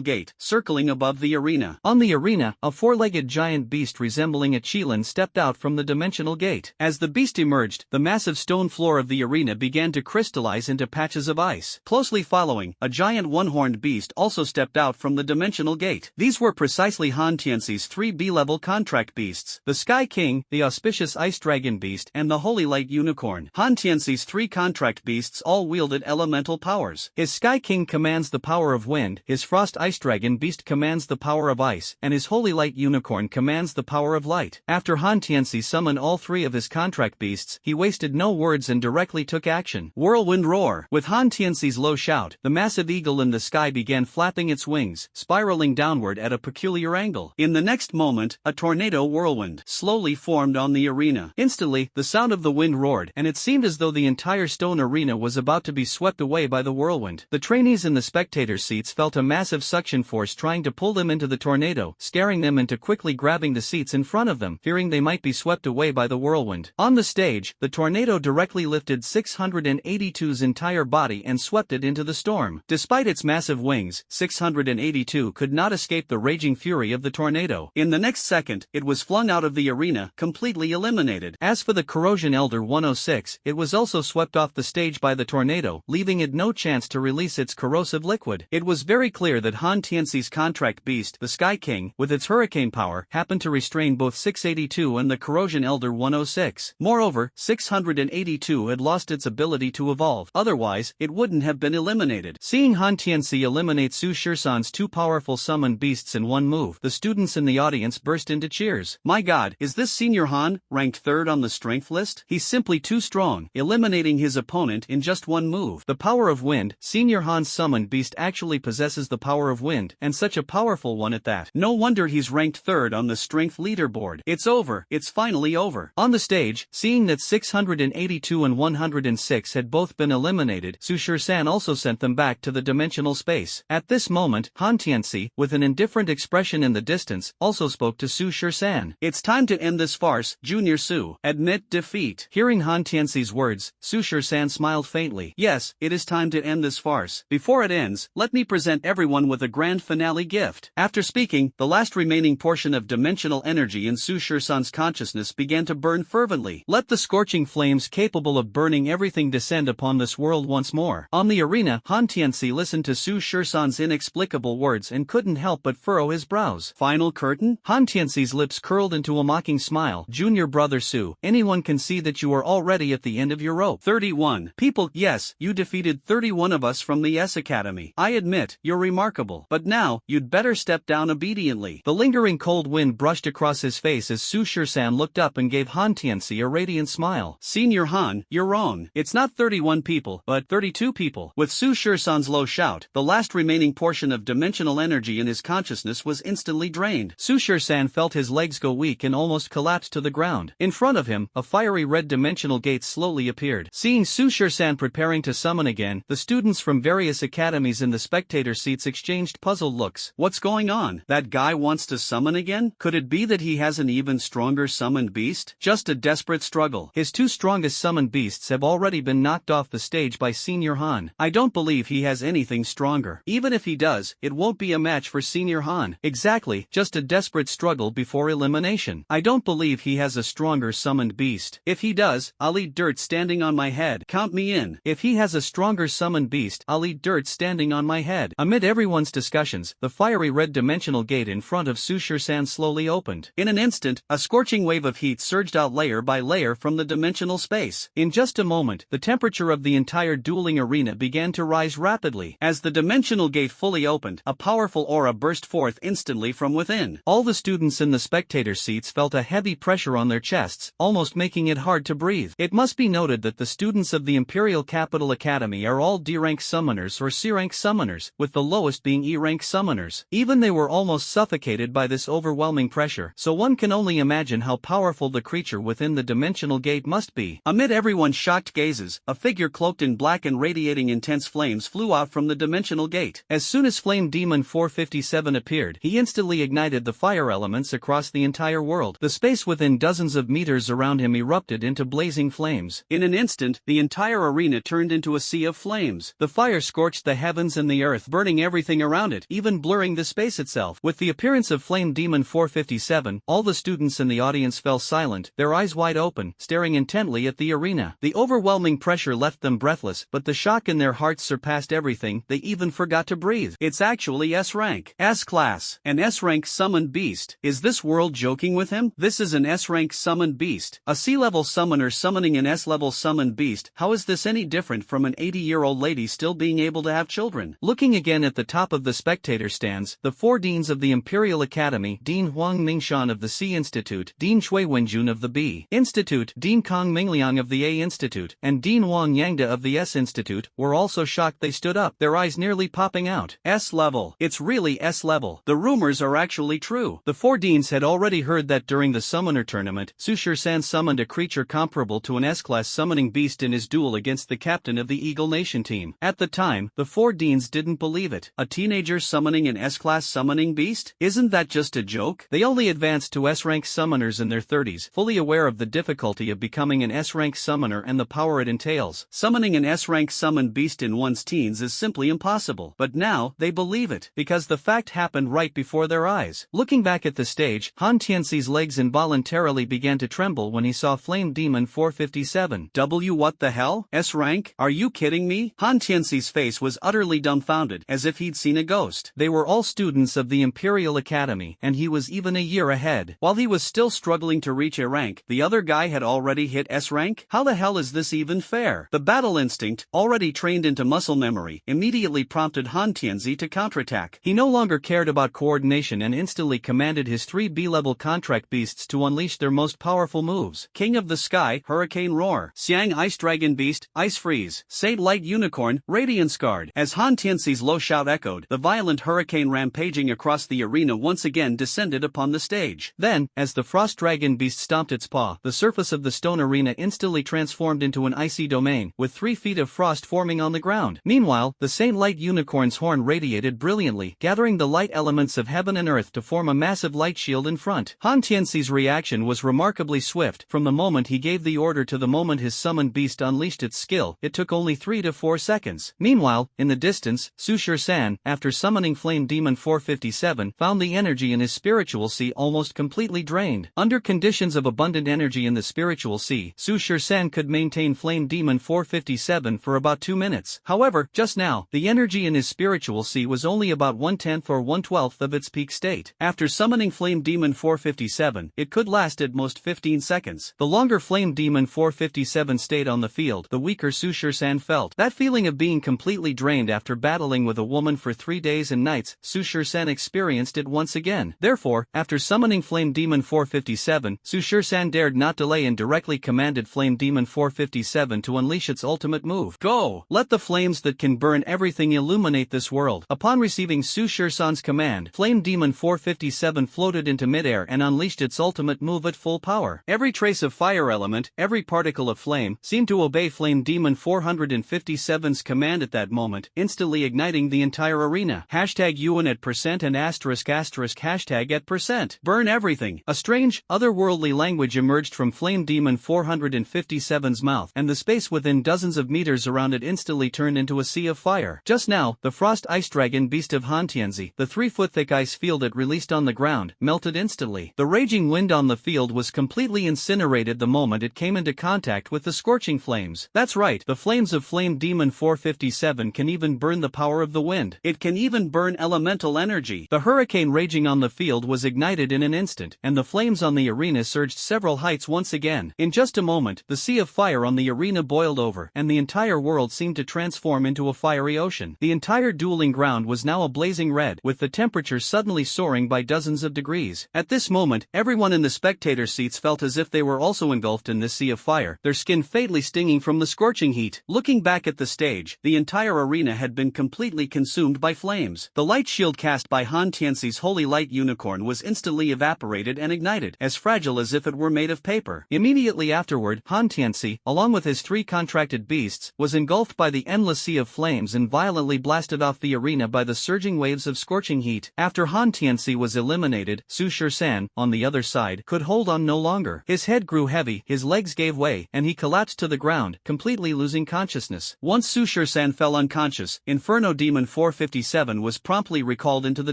gate, circling above the arena. On the arena, a 4-legged giant beast resembling a qilin stepped out from the dimensional gate. As the beast emerged, the massive stone floor of the arena began to crystallize into patches of ice. Closely following, a giant one-horned beast also stepped out from the dimensional gate. These were precisely Han Tianxi's 3 B-level contract beasts: the Sky King, the auspicious Ice Dragon Beast, and the Holy Light Unicorn. Han Tianxi's 3 contract beasts all wielded elemental powers. His Sky King commands the power of wind, his Frost Ice Dragon Beast commands the power of ice, and his Holy Light Unicorn commands the power of light. After Han Tianxi summoned all 3 of his contract beasts, he wasted no words and directly took action. Whirlwind Roar. With Han Tianxi's low shout, the massive eagle in the sky began flapping its wings, spiraling downward at a peculiar angle. In the next moment, a tornado whirlwind slowly formed on the arena. Instantly, the sound of the wind roared, and its seemed as though the entire stone arena was about to be swept away by the whirlwind. The trainees in the spectators' seats felt a massive suction force trying to pull them into the tornado, scaring them into quickly grabbing the seats in front of them, fearing they might be swept away by the whirlwind. On the stage, the tornado directly lifted 682's entire body and swept it into the storm. Despite its massive wings, 682 could not escape the raging fury of the tornado. In the next second, it was flung out of the arena, completely eliminated. As for the Corrosion Elder 106, it was also swept off the stage by the tornado, leaving it no chance to release its corrosive liquid. It was very clear that Han Tianxi's contract beast, the Sky King, with its hurricane power, happened to restrain both 682 and the Corrosion Elder 106. Moreover, 682 had lost its ability to evolve, otherwise, it wouldn't have been eliminated. Seeing Han Tianxi eliminate Su Shisan's two powerful summoned beasts in one move, the students in the audience burst into cheers. My god, is this Senior Han, ranked 3rd on the strength list? He's simply too strong, eliminating his opponent in just one move. The power of wind, Senior Han's summoned beast actually possesses the power of wind, and such a powerful one at that. No wonder he's ranked 3rd on the strength leaderboard. It's over, it's finally over. On the stage, seeing that 682 and 106 had both been eliminated, Su Shisan also sent them back to the dimensional space. At this moment, Han Tianxi, with an indifferent expression in the distance, also spoke to Su Shisan. It's time to end this farce, Junior Su. Admit defeat. Hearing Han Tianxi's words, Su Shisan smiled faintly. Yes, it is time to end this farce. Before it ends, let me present everyone with a grand finale gift. After speaking, the last remaining portion of dimensional energy in Su Shisan's consciousness began to burn fervently. Let the scorching flames capable of burning everything descend upon this world once more. On the arena, Han Tianxi listened to Su Shisan's inexplicable words and couldn't help but furrow his brows. Final curtain? Han Tianxi's lips curled into a mocking smile. Junior brother Su, anyone can see that you are already at the end of your rope. 31. People, yes, you defeated 31 of us from the S Academy. I admit, you're remarkable. But now, you'd better step down obediently. The lingering cold wind brushed across his face as Su Shisan looked up and gave Han Tianxi a radiant smile. Senior Han, you're wrong. It's not 31 people, but 32 people. With Su Shisan's low shout, the last remaining portion of dimensional energy in his consciousness was instantly drained. Su Shisan felt his legs go weak and almost collapsed to the ground. In front of him, a fiery red dimensional gate slowly appeared. Seeing Su Shisan preparing to summon again, the students from various academies in the spectator seats exchanged puzzled looks. What's going on? That guy wants to summon again? Could it be that he has an even stronger summoned beast? Just a desperate struggle. His two strongest summoned beasts have already been knocked off the stage by Senior Han. I don't believe he has anything stronger. Even if he does, it won't be a match for Senior Han. Exactly, just a desperate struggle before elimination. I don't believe he has a stronger summoned beast. If he does, I'll eat dirt standing on my head. Count me in. If he has a stronger summoned beast, I'll eat dirt standing on my head. Amid everyone's discussions, the fiery red dimensional gate in front of Su Shisan slowly opened. In an instant, a scorching wave of heat surged out layer by layer from the dimensional space. In just a moment, the temperature of the entire dueling arena began to rise rapidly. As the dimensional gate fully opened, a powerful aura burst forth instantly from within. All the students in the spectator seats felt a heavy pressure on their chests, almost making it hard to breathe. It must be noted that the students of the Imperial Capital Academy are all D-rank summoners or C-rank summoners, with the lowest being E-rank summoners. Even they were almost suffocated by this overwhelming pressure, so one can only imagine how powerful the creature within the dimensional gate must be. Amid everyone's shocked gazes, a figure cloaked in black and radiating intense flames flew out from the dimensional gate. As soon as Flame Demon 457 appeared, he instantly ignited the fire elements across the entire world. The space within dozens of meters around him erupted into blazing flames. In an instant, the entire arena turned into a sea of flames. The fire scorched the heavens and the earth, burning everything around it, even blurring the space itself. With the appearance of Flame Demon 457, all the students in the audience fell silent, their eyes wide open, staring intently at the arena. The overwhelming pressure left them breathless, but the shock in their hearts surpassed everything, they even forgot to breathe. It's actually S-rank. S-class. An S-rank summoned beast. Is this world joking with him? This is an S-rank summoned beast. A C-level summoner summoning an S-level summoned beast. How is this any different from an 80-year-old lady still being able to have children? Looking again at the top of the spectator stands, the four deans of the Imperial Academy, Dean Huang Mingshan of the C Institute, Dean Shui Wenjun of the B Institute, Dean Kong Mingliang of the A Institute, and Dean Wang Yangda of the S Institute, were also shocked. They stood up, their eyes nearly popping out. S-level. It's really S-level. The rumors are actually true. The four deans had already heard that during the summoner tournament, Su Shisan summoned a creature comparable to an an S-Class summoning beast in his duel against the captain of the Eagle Nation team. At the time, the 4 deans didn't believe it. A teenager summoning an S-Class summoning beast? Isn't that just a joke? They only advanced to S-rank summoners in their 30s, fully aware of the difficulty of becoming an S-rank summoner and the power it entails. Summoning an S-rank summoned beast in one's teens is simply impossible. But now, they believe it, because the fact happened right before their eyes. Looking back at the stage, Han Tianxi's legs involuntarily began to tremble when he saw Flame Demon 457. What the hell? S-rank? Are you kidding me? Han Tianxi's face was utterly dumbfounded, as if he'd seen a ghost. They were all students of the Imperial Academy, and he was even a year ahead. While he was still struggling to reach A rank, the other guy had already hit S-rank? How the hell is this even fair? The battle instinct, already trained into muscle memory, immediately prompted Han Tianxi to counterattack. He no longer cared about coordination and instantly commanded his 3 B-level contract beasts to unleash their most powerful moves. King of the Sky, Hurricane Roar. Xiang Ice Dragon Beast, Ice Freeze. Saint Light Unicorn, Radiance Guard. As Han Tianxi's low shout echoed, the violent hurricane rampaging across the arena once again descended upon the stage. Then, as the Frost Dragon Beast stomped its paw, the surface of the stone arena instantly transformed into an icy domain, with 3 feet of frost forming on the ground. Meanwhile, the Saint Light Unicorn's horn radiated brilliantly, gathering the light elements of heaven and earth to form a massive light shield in front. Han Tianxi's reaction was remarkably swift. From the moment he gave the order to the moment his summoned beast unleashed its skill, it took only 3 to 4 seconds. Meanwhile, in the distance, Su San, after summoning Flame Demon 457, found the energy in his spiritual sea almost completely drained. Under conditions of abundant energy in the spiritual sea, Su San could maintain Flame Demon 457 for about 2 minutes. However, just now, the energy in his spiritual sea was only about 1/10 or 1/12 of its peak state. After summoning Flame Demon 457, it could last at most 15 seconds. The longer Flame Demon 457 stayed on the field, the weaker Su San felt. That feeling of being completely drained after battling with a woman for 3 days and nights, Su San experienced it once again. Therefore, after summoning Flame Demon 457, Su San dared not delay and directly commanded Flame Demon 457 to unleash its ultimate move. Go! Let the flames that can burn everything illuminate this world. Upon receiving Su San's command, Flame Demon 457 floated into midair and unleashed its ultimate move at full power. Every trace of fire element, every particle of flame, seemed to obey Flame Demon 457's command at that moment, instantly igniting the entire arena. #UN at % and **# at %. Burn everything. A strange, otherworldly language emerged from Flame Demon 457's mouth, and the space within dozens of meters around it instantly turned into a sea of fire. Just now, the Frost Ice Dragon Beast of Han Tianxi, the 3-foot-thick ice field it released on the ground, melted instantly. The raging wind on the field was completely incinerated the moment it came into contact with the scorching flames. That's right, the flames of Flame Demon 457 can even burn the power of the wind. It can even burn elemental energy. The hurricane raging on the field was ignited in an instant, and the flames on the arena surged several heights once again. In just a moment, the sea of fire on the arena boiled over, and the entire world seemed to transform into a fiery ocean. The entire dueling ground was now a blazing red, with the temperature suddenly soaring by dozens of degrees. At this moment, everyone in the spectator seats felt as if they were also engulfed in this sea of fire, their skin fatally stinging from the scorching heat. Looking back at the stage, the entire arena had been completely consumed by flames. The light shield cast by Han Tianxi's Holy Light Unicorn was instantly evaporated and ignited, as fragile as if it were made of paper. Immediately afterward, Han Tianxi, along with his 3 contracted beasts, was engulfed by the endless sea of flames and violently blasted off the arena by the surging waves of scorching heat. After Han Tianxi was eliminated, Su San, on the other side, could hold on no longer. His head grew heavy, his legs gave way, and he collapsed to the ground, completely losing consciousness. Once Su San fell unconscious, Inferno Demon 457 was promptly recalled into the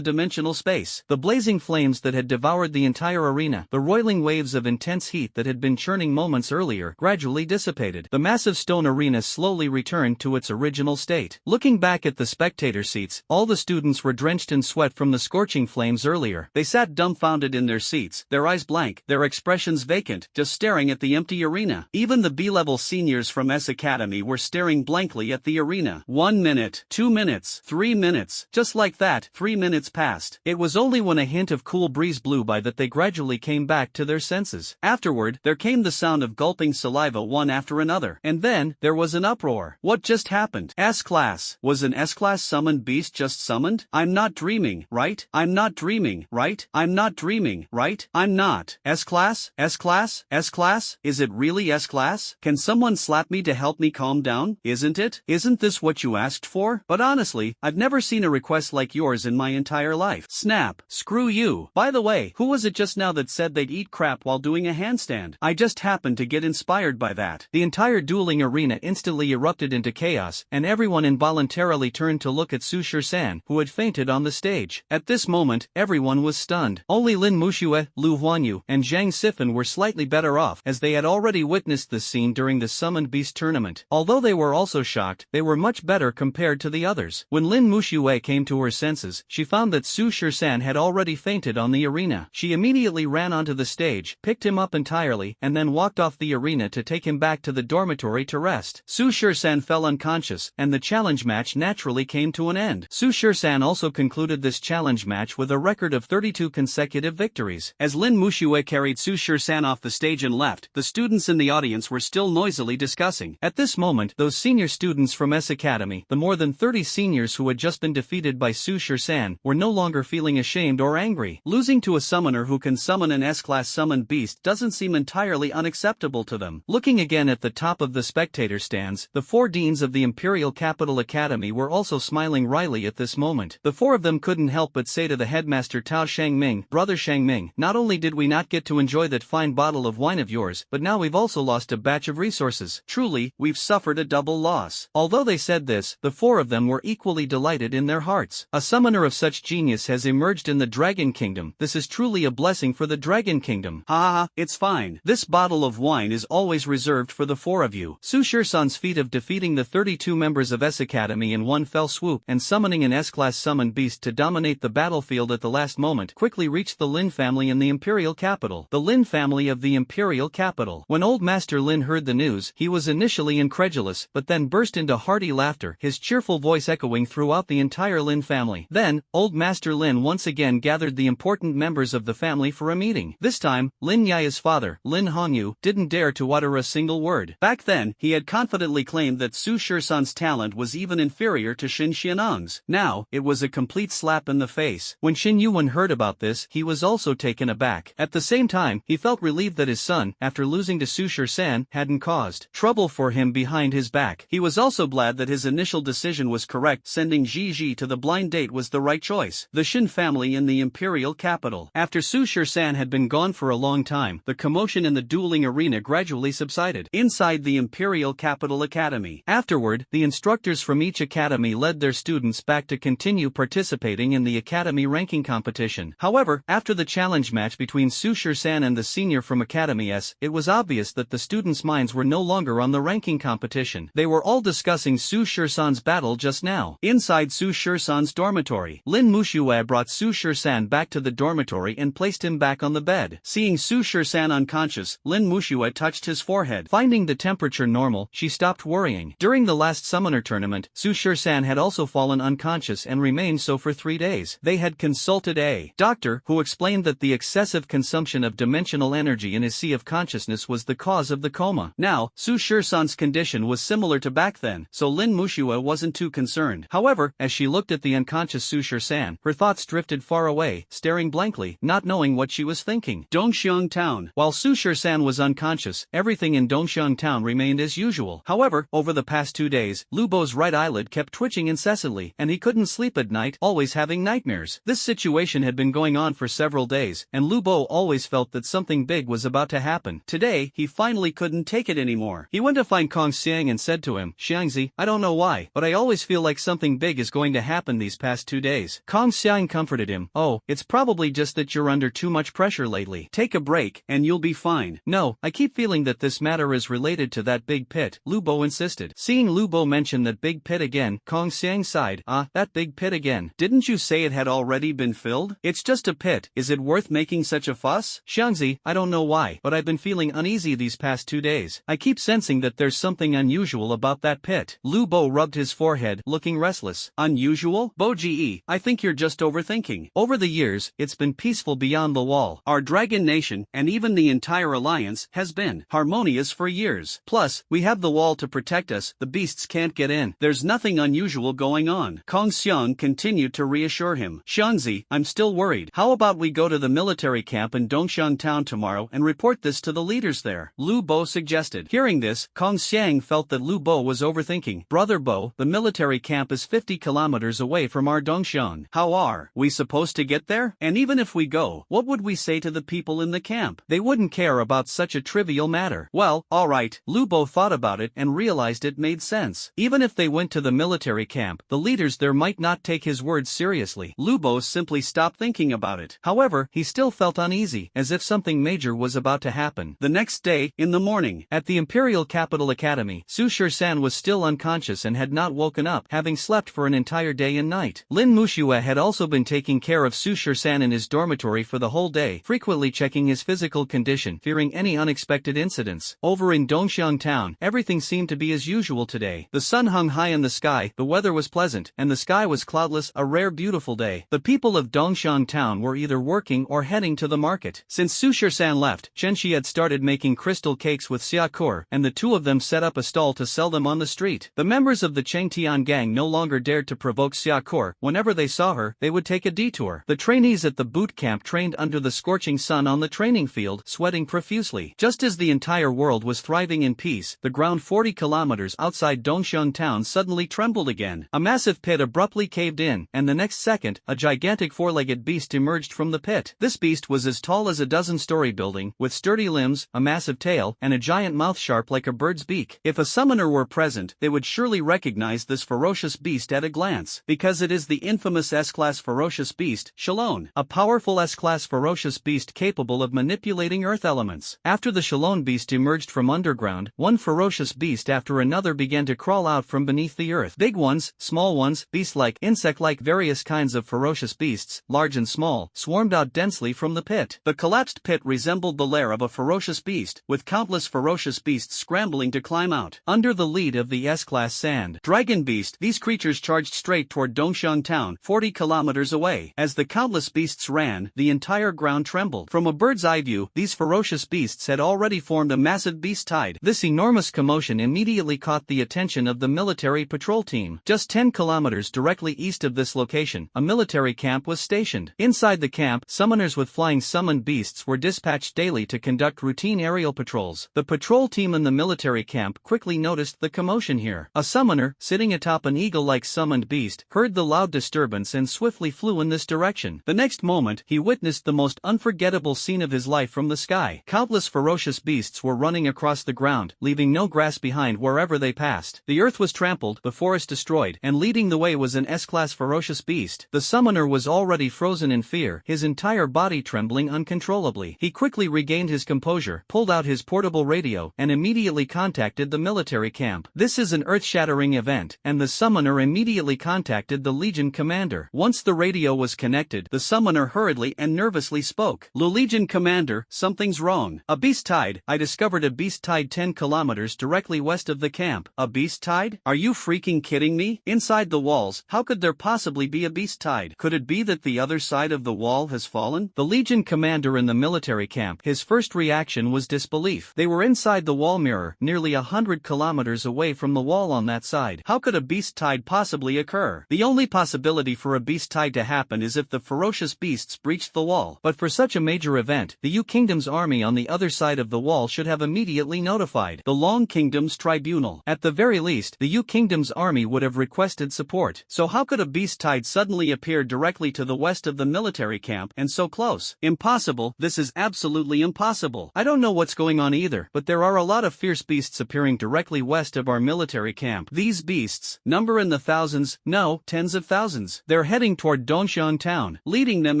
dimensional space. The blazing flames that had devoured the entire arena, the roiling waves of intense heat that had been churning moments earlier, gradually dissipated. The massive stone arena slowly returned to its original state. Looking back at the spectator seats, all the students were drenched in sweat from the scorching flames earlier. They sat dumbfounded in their seats, their eyes blank, their expressions vacant, just staring at the empty arena. Even the B-level seniors from S Academy were staring blankly at the arena. 1 minute, 2 minutes, 3 minutes. Just like that, 3 minutes passed. It was only when a hint of cool breeze blew by that they gradually came back to their senses. Afterward, there came the sound of gulping saliva one after another. And then, there was an uproar. What just happened? S-Class. Was an S-Class summoned beast just summoned? I'm not dreaming, right? I'm not dreaming, right? I'm not dreaming, right? I'm not. S-Class? S-Class? S-Class? Is it really really S-class? Can someone slap me to help me calm down? Isn't it? Isn't this what you asked for? But honestly, I've never seen a request like yours in my entire life. Snap. Screw you. By the way, who was it just now that said they'd eat crap while doing a handstand? I just happened to get inspired by that. The entire dueling arena instantly erupted into chaos, and everyone involuntarily turned to look at Su Shur-san, who had fainted on the stage. At this moment, everyone was stunned. Only Lin Muxue, Lu Huanyu, and Zhang Sifan were slightly better off, as they had already witnessed this scene during the Summoned Beast tournament. Although they were also shocked, they were much better compared to the others. When Lin Muxue came to her senses, she found that Su Shur-san had already fainted on the arena. She immediately ran onto the stage, picked him up entirely, and then walked off the arena to take him back to the dormitory to rest. Su Shur-san fell unconscious, and the challenge match naturally came to an end. Su Shur-san also concluded this challenge match with a record of 32 consecutive victories. As Lin Muxue carried Su Shur-san off the stage and left, the students in the audience were still noisily discussing. At this moment, those senior students from S Academy, the more than 30 seniors who had just been defeated by Su Shur-san, were no longer feeling ashamed or angry. Losing to a summoner who can summon an S-class summoned beast doesn't seem entirely unacceptable to them. Looking again at the top of the spectator stands, the 4 deans of the Imperial Capital Academy were also smiling wryly at this moment. The 4 of them couldn't help but say to the headmaster Tao Shangming, "Brother Shangming, not only did we not get to enjoy that fine bottle of wine of yours, but now we've also lost a batch of resources. Truly, we've suffered a double loss." Although they said this, the 4 of them were equally delighted in their hearts. A summoner of such genius has emerged in the Dragon Kingdom. This is truly a blessing for the Dragon Kingdom. Ha ha, it's fine. This bottle of wine is always reserved for the 4 of you. Su Shur-san's feat of defeating the 32 members of S Academy in one fell swoop and summoning an S-class summoned beast to dominate the battlefield at the last moment quickly reached the Lin family in the Imperial capital. The Lin family of the Imperial capital. When Old Master Lin heard the news, he was initially incredulous, but then burst into hearty laughter, his cheerful voice echoing throughout the entire Lin family. Then, Old Master Lin once again gathered the important members of the family for a meeting. This time, Lin Yaya's father, Lin Hongyu, didn't dare to utter a single word. Back then, he had confidently claimed that Su Shur-san's talent was even inferior to Shin Xianong's. Now, it was a complete slap in the face. When Shin Yuan heard about this, he was also taken aback. At the same time, he felt relieved that his son, after losing to Su Shur-san, hadn't caused trouble for him behind his back. He was also glad that his initial decision was correct. Sending Ji to the blind date was the right choice. The Shin family in the Imperial capital. After Su Shur-san had been gone for a long time, the commotion in the dueling arena gradually subsided. Inside the Imperial Capital Academy. Afterward, the instructors from each academy led their students back to continue participating in the academy ranking competition. However, after the challenge match between Su Shur-san and the senior from Academy S, it was obvious that the students' minds were no longer on the ranking competition. They were all discussing Su Shur-san's battle just now. Inside Su Shur-san's dormitory, Lin Muxue brought Su Shur-san back to the dormitory and placed him back on the bed. Seeing Su Shur-san unconscious, Lin Muxue touched his forehead. Finding the temperature normal, she stopped worrying. During the last summoner tournament, Su Shur-san had also fallen unconscious and remained so for 3 days. They had consulted a doctor, who explained that the excessive consumption of dimensional energy in his sea of consciousness was the cause of the coma. Now, Su Shur-san's condition was similar to back then, so Lin Muxue wasn't too concerned. However, as she looked at the unconscious Su Shur-san, her thoughts drifted far away, staring blankly, not knowing what she was thinking. Dongxiang Town. While Su Shur-san was unconscious, everything in Dongxiang Town remained as usual. However, over the past 2 days, Lu Bo's right eyelid kept twitching incessantly, and he couldn't sleep at night, always having nightmares. This situation had been going on for several days, and Lu Bo always felt that something big was about to happen. Today, he finally couldn't take it anymore. He went to find Kong Xiang and said to him, "Xiangzi, I don't know why, but I always feel like something big is going to happen these past 2 days." Kong Xiang comforted him, "Oh, it's probably just that you're under too much pressure lately. Take a break, and you'll be fine." "No, I keep feeling that this matter is related to that big pit," Lu Bo insisted. Seeing Lu Bo mention that big pit again, Kong Xiang sighed. "Ah, that big pit again. Didn't you say it had already been filled? It's just a pit. Is it worth making such a fuss?" "Xiangzi, I don't know why, but I've been feeling uneasy these past 2 days. I keep sensing that there's something unusual about that pit." Lu Bo rubbed his forehead, looking restless. "Unusual? Bo-Ge, I think you're just overthinking. Over the years, it's been peaceful beyond the wall. Our Dragon Nation, and even the entire alliance, has been harmonious for years. Plus, we have the wall to protect us, the beasts can't get in. There's nothing unusual going on." Kong Xiang continued to reassure him. "Xiangzi, I'm still worried. How about we go to the military camp in Dongxiang Town tomorrow and report this to the leaders there? there, Lu Bo suggested. Hearing this, Kong Xiang felt that Lu Bo was overthinking. Brother Bo, the military camp is 50 kilometers away from our Dongxiang. How are we supposed to get there? And even if we go, what would we say to the people in the camp? They wouldn't care about such a trivial matter. Well, alright, Lu Bo thought about it and realized it made sense. Even if they went to the military camp, the leaders there might not take his words seriously. Lu Bo simply stopped thinking about it. However, he still felt uneasy, as if something major was about to happen. The next day, in the morning, at the Imperial Capital Academy, Su Shisan was still unconscious and had not woken up, having slept for an entire day and night. Lin Muxue had also been taking care of Su Shisan in his dormitory for the whole day, frequently checking his physical condition, fearing any unexpected incidents. Over in Dongxiang town, everything seemed to be as usual today. The sun hung high in the sky, the weather was pleasant, and the sky was cloudless, a rare beautiful day. The people of Dongxiang town were either working or heading to the market. Since Su Shisan left, Chen Shi had started making crystal cakes with Xia Kur, and the two of them set up a stall to sell them on the street. The members of the Chengtian gang no longer dared to provoke Xia Kur. Whenever they saw her, they would take a detour. The trainees at the boot camp trained under the scorching sun on the training field, sweating profusely. Just as the entire world was thriving in peace, the ground 40 kilometers outside Dongxiang town suddenly trembled again. A massive pit abruptly caved in, and the next second, a gigantic four-legged beast emerged from the pit. This beast was as tall as a dozen-story building, with sturdy limbs, a massive tail, and a giant mouth sharp like a bird's beak. If a summoner were present, they would surely recognize this ferocious beast at a glance, because it is the infamous S-class ferocious beast, Shalon, a powerful S-class ferocious beast capable of manipulating earth elements. After the Shalon beast emerged from underground, one ferocious beast after another began to crawl out from beneath the earth. Big ones, small ones, beast-like, insect-like, various kinds of ferocious beasts, large and small, swarmed out densely from the pit. The collapsed pit resembled the lair of a ferocious beast, with countless ferocious beasts scrambling to climb out. Under the lead of the S-class sand dragon beast, these creatures charged straight toward Dongxiang town, 40 kilometers away. As the countless beasts ran, the entire ground trembled. From a bird's eye view, these ferocious beasts had already formed a massive beast tide. This enormous commotion immediately caught the attention of the military patrol team. Just 10 kilometers directly east of this location, a military camp was stationed. Inside the camp, summoners with flying summoned beasts were dispatched daily to conduct routine aerial patrols. The patrol team in the military camp quickly noticed the commotion here. A summoner, sitting atop an eagle-like summoned beast, heard the loud disturbance and swiftly flew in this direction. The next moment, he witnessed the most unforgettable scene of his life from the sky. Countless ferocious beasts were running across the ground, leaving no grass behind wherever they passed. The earth was trampled, the forest destroyed, and leading the way was an S-class ferocious beast. The summoner was already frozen in fear, his entire body trembling uncontrollably. He quickly regained his composure, pulled out his portable radio, and immediately contacted the military camp. This is an earth-shattering event, and the summoner immediately contacted the Legion commander. Once the radio was connected, the summoner hurriedly and nervously spoke. Legion commander, something's wrong. A beast tide. I discovered a beast tide 10 kilometers directly west of the camp. A beast tide? Are you freaking kidding me? Inside the walls, how could there possibly be a beast tide? Could it be that the other side of the wall has fallen? The Legion commander in the military camp, his first reaction was disbelief. They were inside the wall mirror, nearly 100 kilometers away from the wall on that side. How could a beast tide possibly occur? The only possibility for a beast tide to happen is if the ferocious beasts breached the wall. But for such a major event, the Yu Kingdom's army on the other side of the wall should have immediately notified the Long Kingdom's tribunal. At the very least, the Yu Kingdom's army would have requested support. So how could a beast tide suddenly appear directly to the west of the military camp and so close? Impossible. This is absolutely impossible. I don't know what's going on either, but there are a lot of fierce beasts appearing directly west of our military camp. These beasts number in the thousands, no, tens of thousands. They're heading toward Dongxiang town. Leading them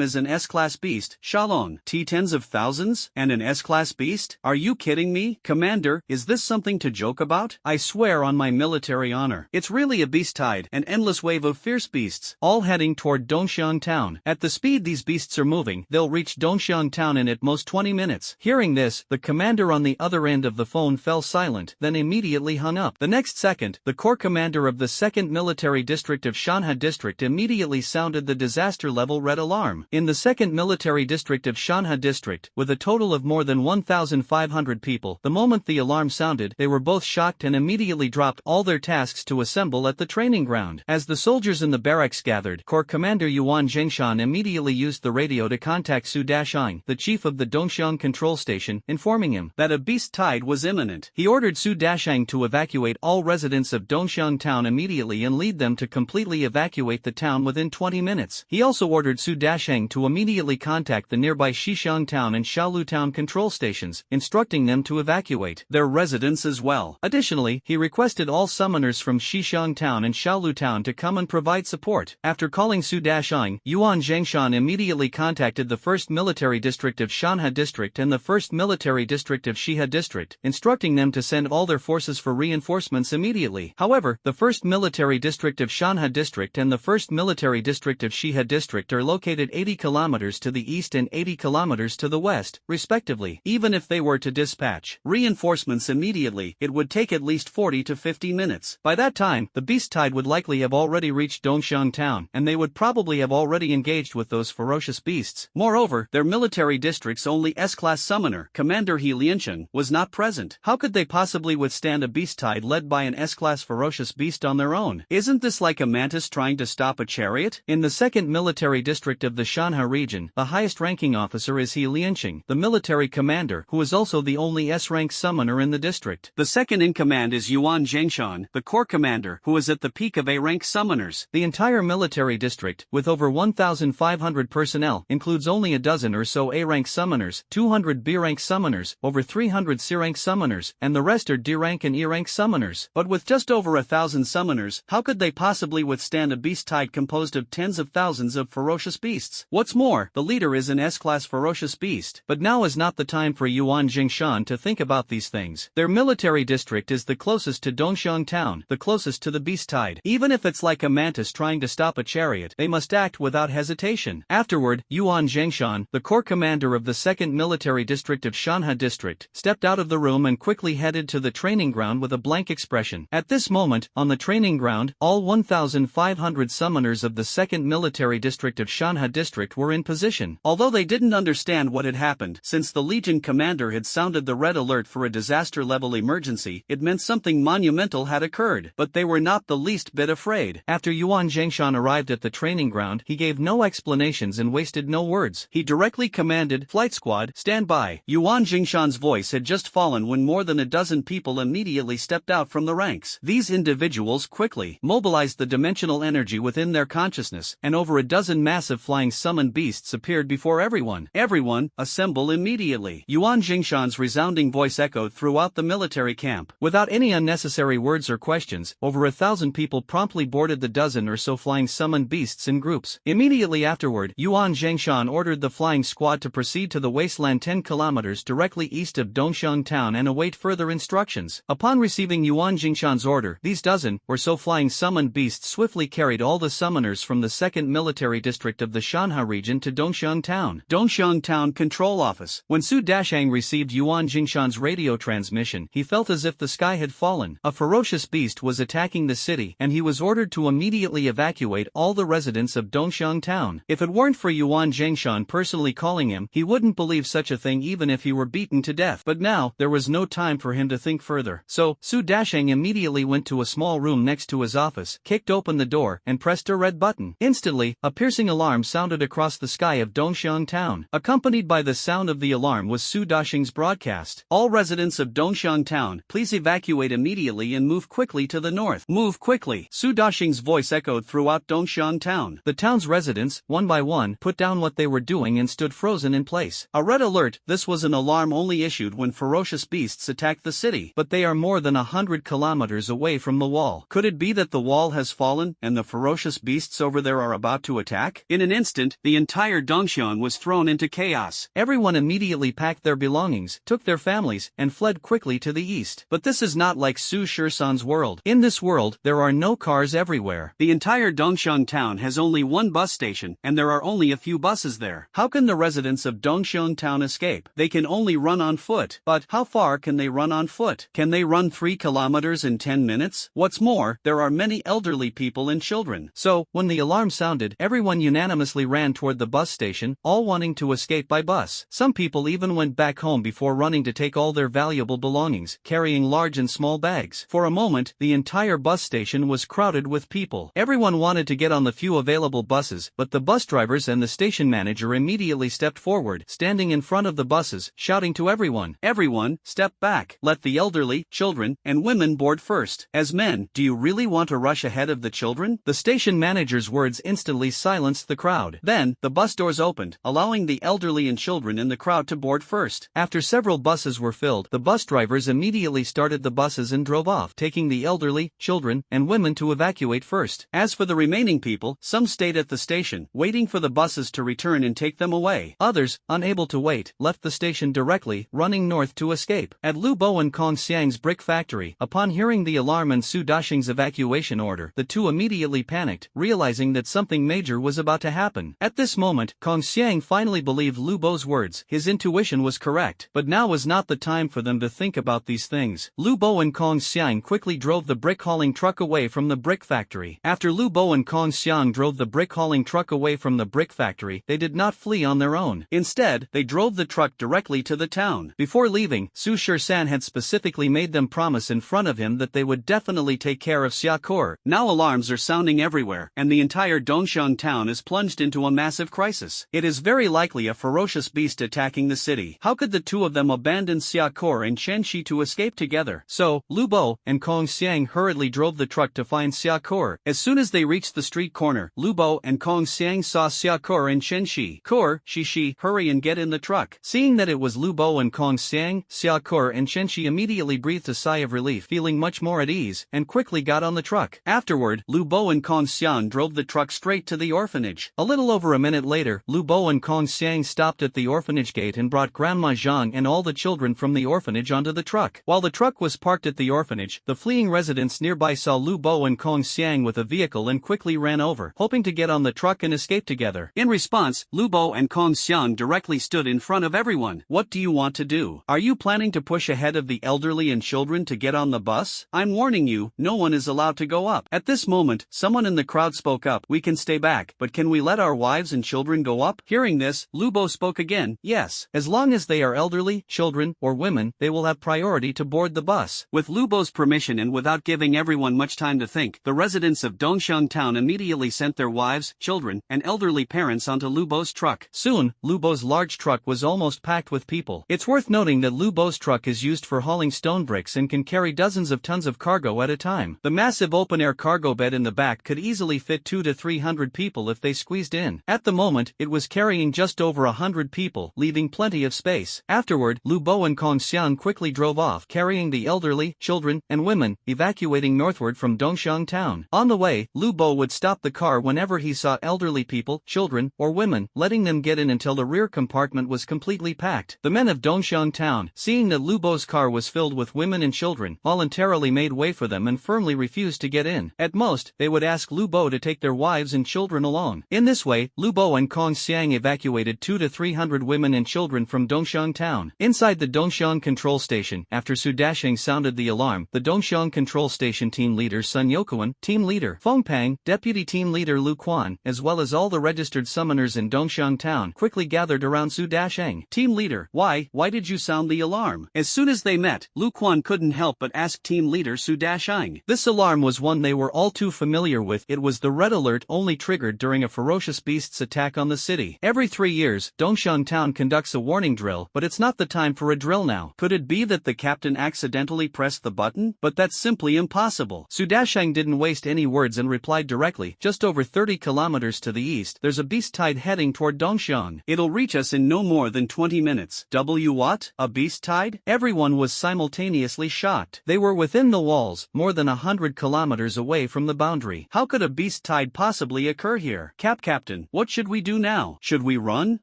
is an S-class beast, Shalong. Tens of thousands? And an S-class beast? Are you kidding me? Commander, is this something to joke about? I swear on my military honor. It's really a beast tide, an endless wave of fierce beasts, all heading toward Dongxiang town. At the speed these beasts are moving, they'll reach Dongxiang town in at most 20 minutes. Hearing this, the commander on the other end of the phone fell silent, then immediately hung up. The next second, the corps commander of the 2nd Military District of Shanha District immediately sounded the disaster level red alarm. In the 2nd Military District of Shanha District, with a total of more than 1,500 people, the moment the alarm sounded, they were both shocked and immediately dropped all their tasks to assemble at the training ground. As the soldiers in the barracks gathered, Corps Commander Yuan Zhengshan immediately used the radio to contact Su Dashang, the chief of the Dongxiang control station, informing him him that a beast tide was imminent. He ordered Su Dasheng to evacuate all residents of Dongxiang town immediately and lead them to completely evacuate the town within 20 minutes. He also ordered Su Dasheng to immediately contact the nearby Xixiang town and Shaolu town control stations, instructing them to evacuate their residents as well. Additionally, he requested all summoners from Xixiang town and Shaolu town to come and provide support. After calling Su Dasheng, Yuan Zhengshan immediately contacted the 1st Military District of Shanha District and the 1st Military District of Shiha District, instructing them to send all their forces for reinforcements immediately. However, the 1st Military District of Shanha District and the 1st Military District of Shiha District are located 80 kilometers to the east and 80 kilometers to the west, respectively. Even if they were to dispatch reinforcements immediately, it would take at least 40 to 50 minutes. By that time, the beast tide would likely have already reached Dongxiang town, and they would probably have already engaged with those ferocious beasts. Moreover, their military district's only S-class summoner, Commander He Liansheng, was not present. How could they possibly withstand a beast tide led by an S-class ferocious beast on their own? Isn't this like a mantis trying to stop a chariot? In the 2nd Military District of the Shanha region, the highest-ranking officer is He Liansheng, the military commander, who is also the only S-rank summoner in the district. The second in command is Yuan Zhengshan, the corps commander, who is at the peak of A-rank summoners. The entire military district, with over 1,500 personnel, includes only a dozen or so A-rank summoners, 200 B-rank summoners, over 300 C-rank summoners, and the rest are D-rank and E-rank summoners. But with just over 1,000 summoners, how could they possibly withstand a beast tide composed of tens of thousands of ferocious beasts? What's more, the leader is an S-class ferocious beast. But now is not the time for Yuan Zhengshan to think about these things. Their military district is the closest to Dongxiang town, the closest to the beast tide. Even if it's like a mantis trying to stop a chariot, they must act without hesitation. Afterward, Yuan Zhengshan, the corps commander of the 2nd Military District of Shanha District, stepped out of the room and quickly headed to the training ground with a blank expression. At this moment, on the training ground, all 1,500 summoners of the 2nd Military District of Shanha District were in position. Although they didn't understand what had happened, since the Legion commander had sounded the red alert for a disaster-level emergency, it meant something monumental had occurred. But they were not the least bit afraid. After Yuan Zhengshan arrived at the training ground, he gave no explanations and wasted no words. He directly commanded, "Flight squad, stand by." Yuan Zhengshan's voice had just fallen when more than a dozen people immediately stepped out from the ranks. These individuals quickly mobilized the dimensional energy within their consciousness, and over a dozen massive flying summoned beasts appeared before everyone. Everyone, assemble immediately. Yuan Zhengshan's resounding voice echoed throughout the military camp. Without any unnecessary words or questions, over 1,000 people promptly boarded the dozen or so flying summoned beasts in groups. Immediately afterward, Yuan Zhengshan ordered the flying squad to proceed to the wasteland 10 kilometers directly east of Dongxiang town and await further instructions. Upon receiving Yuan Zhengshan's order, these dozen or so flying summoned beasts swiftly carried all the summoners from the 2nd Military District of the Shanha region to Dongxiang town. Dongxiang town control office. When Su Dasheng received Yuan Zhengshan's radio transmission, he felt as if the sky had fallen. A ferocious beast was attacking the city, and he was ordered to immediately evacuate all the residents of Dongxiang town. If it weren't for Yuan Zhengshan personally calling him, he wouldn't believe such a thing even if he were beaten to death. But now, there was no time for him to think further. So, Su Dasheng immediately went to a small room next to his office, kicked open the door, and pressed a red button. Instantly, a piercing alarm sounded across the sky of Dongxiang town. Accompanied by the sound of the alarm was Su Dasheng's broadcast. All residents of Dongxiang town, please evacuate immediately and move quickly to the north. Move quickly. Su Dasheng's voice echoed throughout Dongxiang town. The town's residents, one by one, put down what they were doing and stood frozen in place. A red alert. This was an alarm only issued when ferocious beasts attacked the city. But they are more than 100 kilometers away from the wall. Could it be that the wall has fallen and the ferocious beasts over there are about to attack? In an instant, the entire Dongxiang was thrown into chaos. Everyone immediately packed their belongings, took their families, and fled quickly to the east. But this is not like Su Shirsan's world. In this world, there are no cars everywhere. The entire Dongxiang town has only one bus station, and there are only a few buses there. How can the residents of Dongxiang town escape? They can only run on foot. But how far can they run on foot? Can they run 3 kilometers in 10 minutes? What's more, there are many elderly people and children. So, when the alarm sounded, everyone unanimously ran toward the bus station, all wanting to escape by bus. Some people even went back home before running to take all their valuable belongings, carrying large and small bags. For a moment, the entire bus station was crowded with people. Everyone wanted to get on the few available buses, but the bus drivers and the station manager immediately stepped forward, standing in front of the buses, shouting to everyone. Everyone, step back. Let the elderly, children, and women board first. As men, do you really want to rush ahead of the children? The station manager's words instantly silenced the crowd. Then, the bus doors opened, allowing the elderly and children in the crowd to board first. After several buses were filled, the bus drivers immediately started the buses and drove off, taking the elderly, children, and women to evacuate first. As for the remaining people, some stayed at the station, waiting for the buses to return and take them away. Others, unable to wait, left the station directly, running north to escape. At Lu Bo and Kong Xiang's brick factory, upon hearing the alarm and Su Dashing's evacuation order, the two immediately panicked, realizing that something major was about to happen. At this moment, Kong Xiang finally believed Lu Bo's words. His intuition was correct. But now was not the time for them to think about these things. Lu Bo and Kong Xiang quickly drove the brick hauling truck away from the brick factory. After Lu Bo and Kong Xiang drove the brick hauling truck away from the brick factory, they did not flee on their own. Instead, they drove the truck directly to the town. Before leaving, Su Shisan had specifically made them promise in front of him that they would definitely take care of Xiaokor. Now alarms are sounding everywhere, and the entire Dongxiang town is plunged into a massive crisis. It is very likely a ferocious beast attacking the city. How could the two of them abandon Xiaokor and Shenxi to escape together? So, Lu Bo and Kong Xiang hurriedly drove the truck to find Xiaokor. As soon as they reached the street corner, Lu Bo and Kong Xiang saw Xiaokor and Shenxi. Kor, Shishi, hurry and get in the truck. Seeing that it was Lu Bo and Kong Xiang, Xiaokor and Shenxi immediately breathed a sigh of relief, feeling much more at ease, and quickly got on the truck. Afterward, Lu Bo and Kong Xiang drove the truck straight to the orphanage. A little over a minute later, Lu Bo and Kong Xiang stopped at the orphanage gate and brought Grandma Zhang and all the children from the orphanage onto the truck. While the truck was parked at the orphanage, the fleeing residents nearby saw Lu Bo and Kong Xiang with a vehicle and quickly ran over, hoping to get on the truck and escape together. In response, Lu Bo and Kong Xiang directly stood in front of everyone. What do you want to do? Are you planning to push ahead of the elderly and children to get on the bus? I'm warning you, no one is allowed to go up. At this moment, someone in the crowd spoke up. We can stay back, but can we let our wives and children go up? Hearing this, Lu Bo spoke again. Yes, as long as they are elderly, children, or women, they will have priority to board the bus. With Lu Bo's permission and without giving everyone much time to think, the residents of Dongxiang town immediately sent their wives, children, and elderly parents onto Lu Bo's truck. Soon, Lu Bo's large truck was almost packed with people. It's worth noting that Lu Bo's truck is used for hauling stone bricks and can carry dozens of tons of cargo at a time. The massive open-air cargo bed in the back could easily fit 200 to 300 people if they squeezed in. At the moment, it was carrying just over 100 people, leaving plenty of space. Afterward, Lu Bo and Kong Xiang quickly drove off, carrying the elderly, children, and women, evacuating northward from Dongxiang town. On the way, Lu Bo would stop the car whenever he saw elderly people, children, or women, letting them get in until the rear compartment was completely packed. The men of Dongxiang town, seeing that Lu Bo's car was filled with women and children, voluntarily made way for them and firmly refused to get in. At most, they would ask Lu Bo to take their wives and children along. In this way, Lu Bo and Kong Xiang evacuated 200 to 300 women and children from Dongxiang town. Inside the Dongxiang control station, after Su Dashing sounded the alarm, the Dongxiang control station team leader Sun Yokuan, team leader Feng Pang, deputy team leader Lu Quan, as well as all the registered summoners in Dongxiang town, quickly gathered around Su Dashing. Team leader, why did you sound the alarm? As soon as they met, Lu Quan couldn't help but ask team leader Su Dashing. This alarm was one they were all too familiar with. It was the red alert only triggered during a ferocious beast's attack on the city. Every 3 years, Dongxiang town conducts a warning drill, but it's not the time for a drill now. Could it be that the captain accidentally pressed the button? But that's simply impossible. Su Dashing didn't waste any words and replied directly. Just over 30 kilometers to the east, there's a beast tide heading toward Dongxiang. It'll reach us in no more than 20 minutes. What? A beast tide? Everyone was simultaneously shocked. They were within the walls, more than 100 kilometers away from the boundary. How could a beast tide possibly occur here? Captain, what should we do now? Should we run?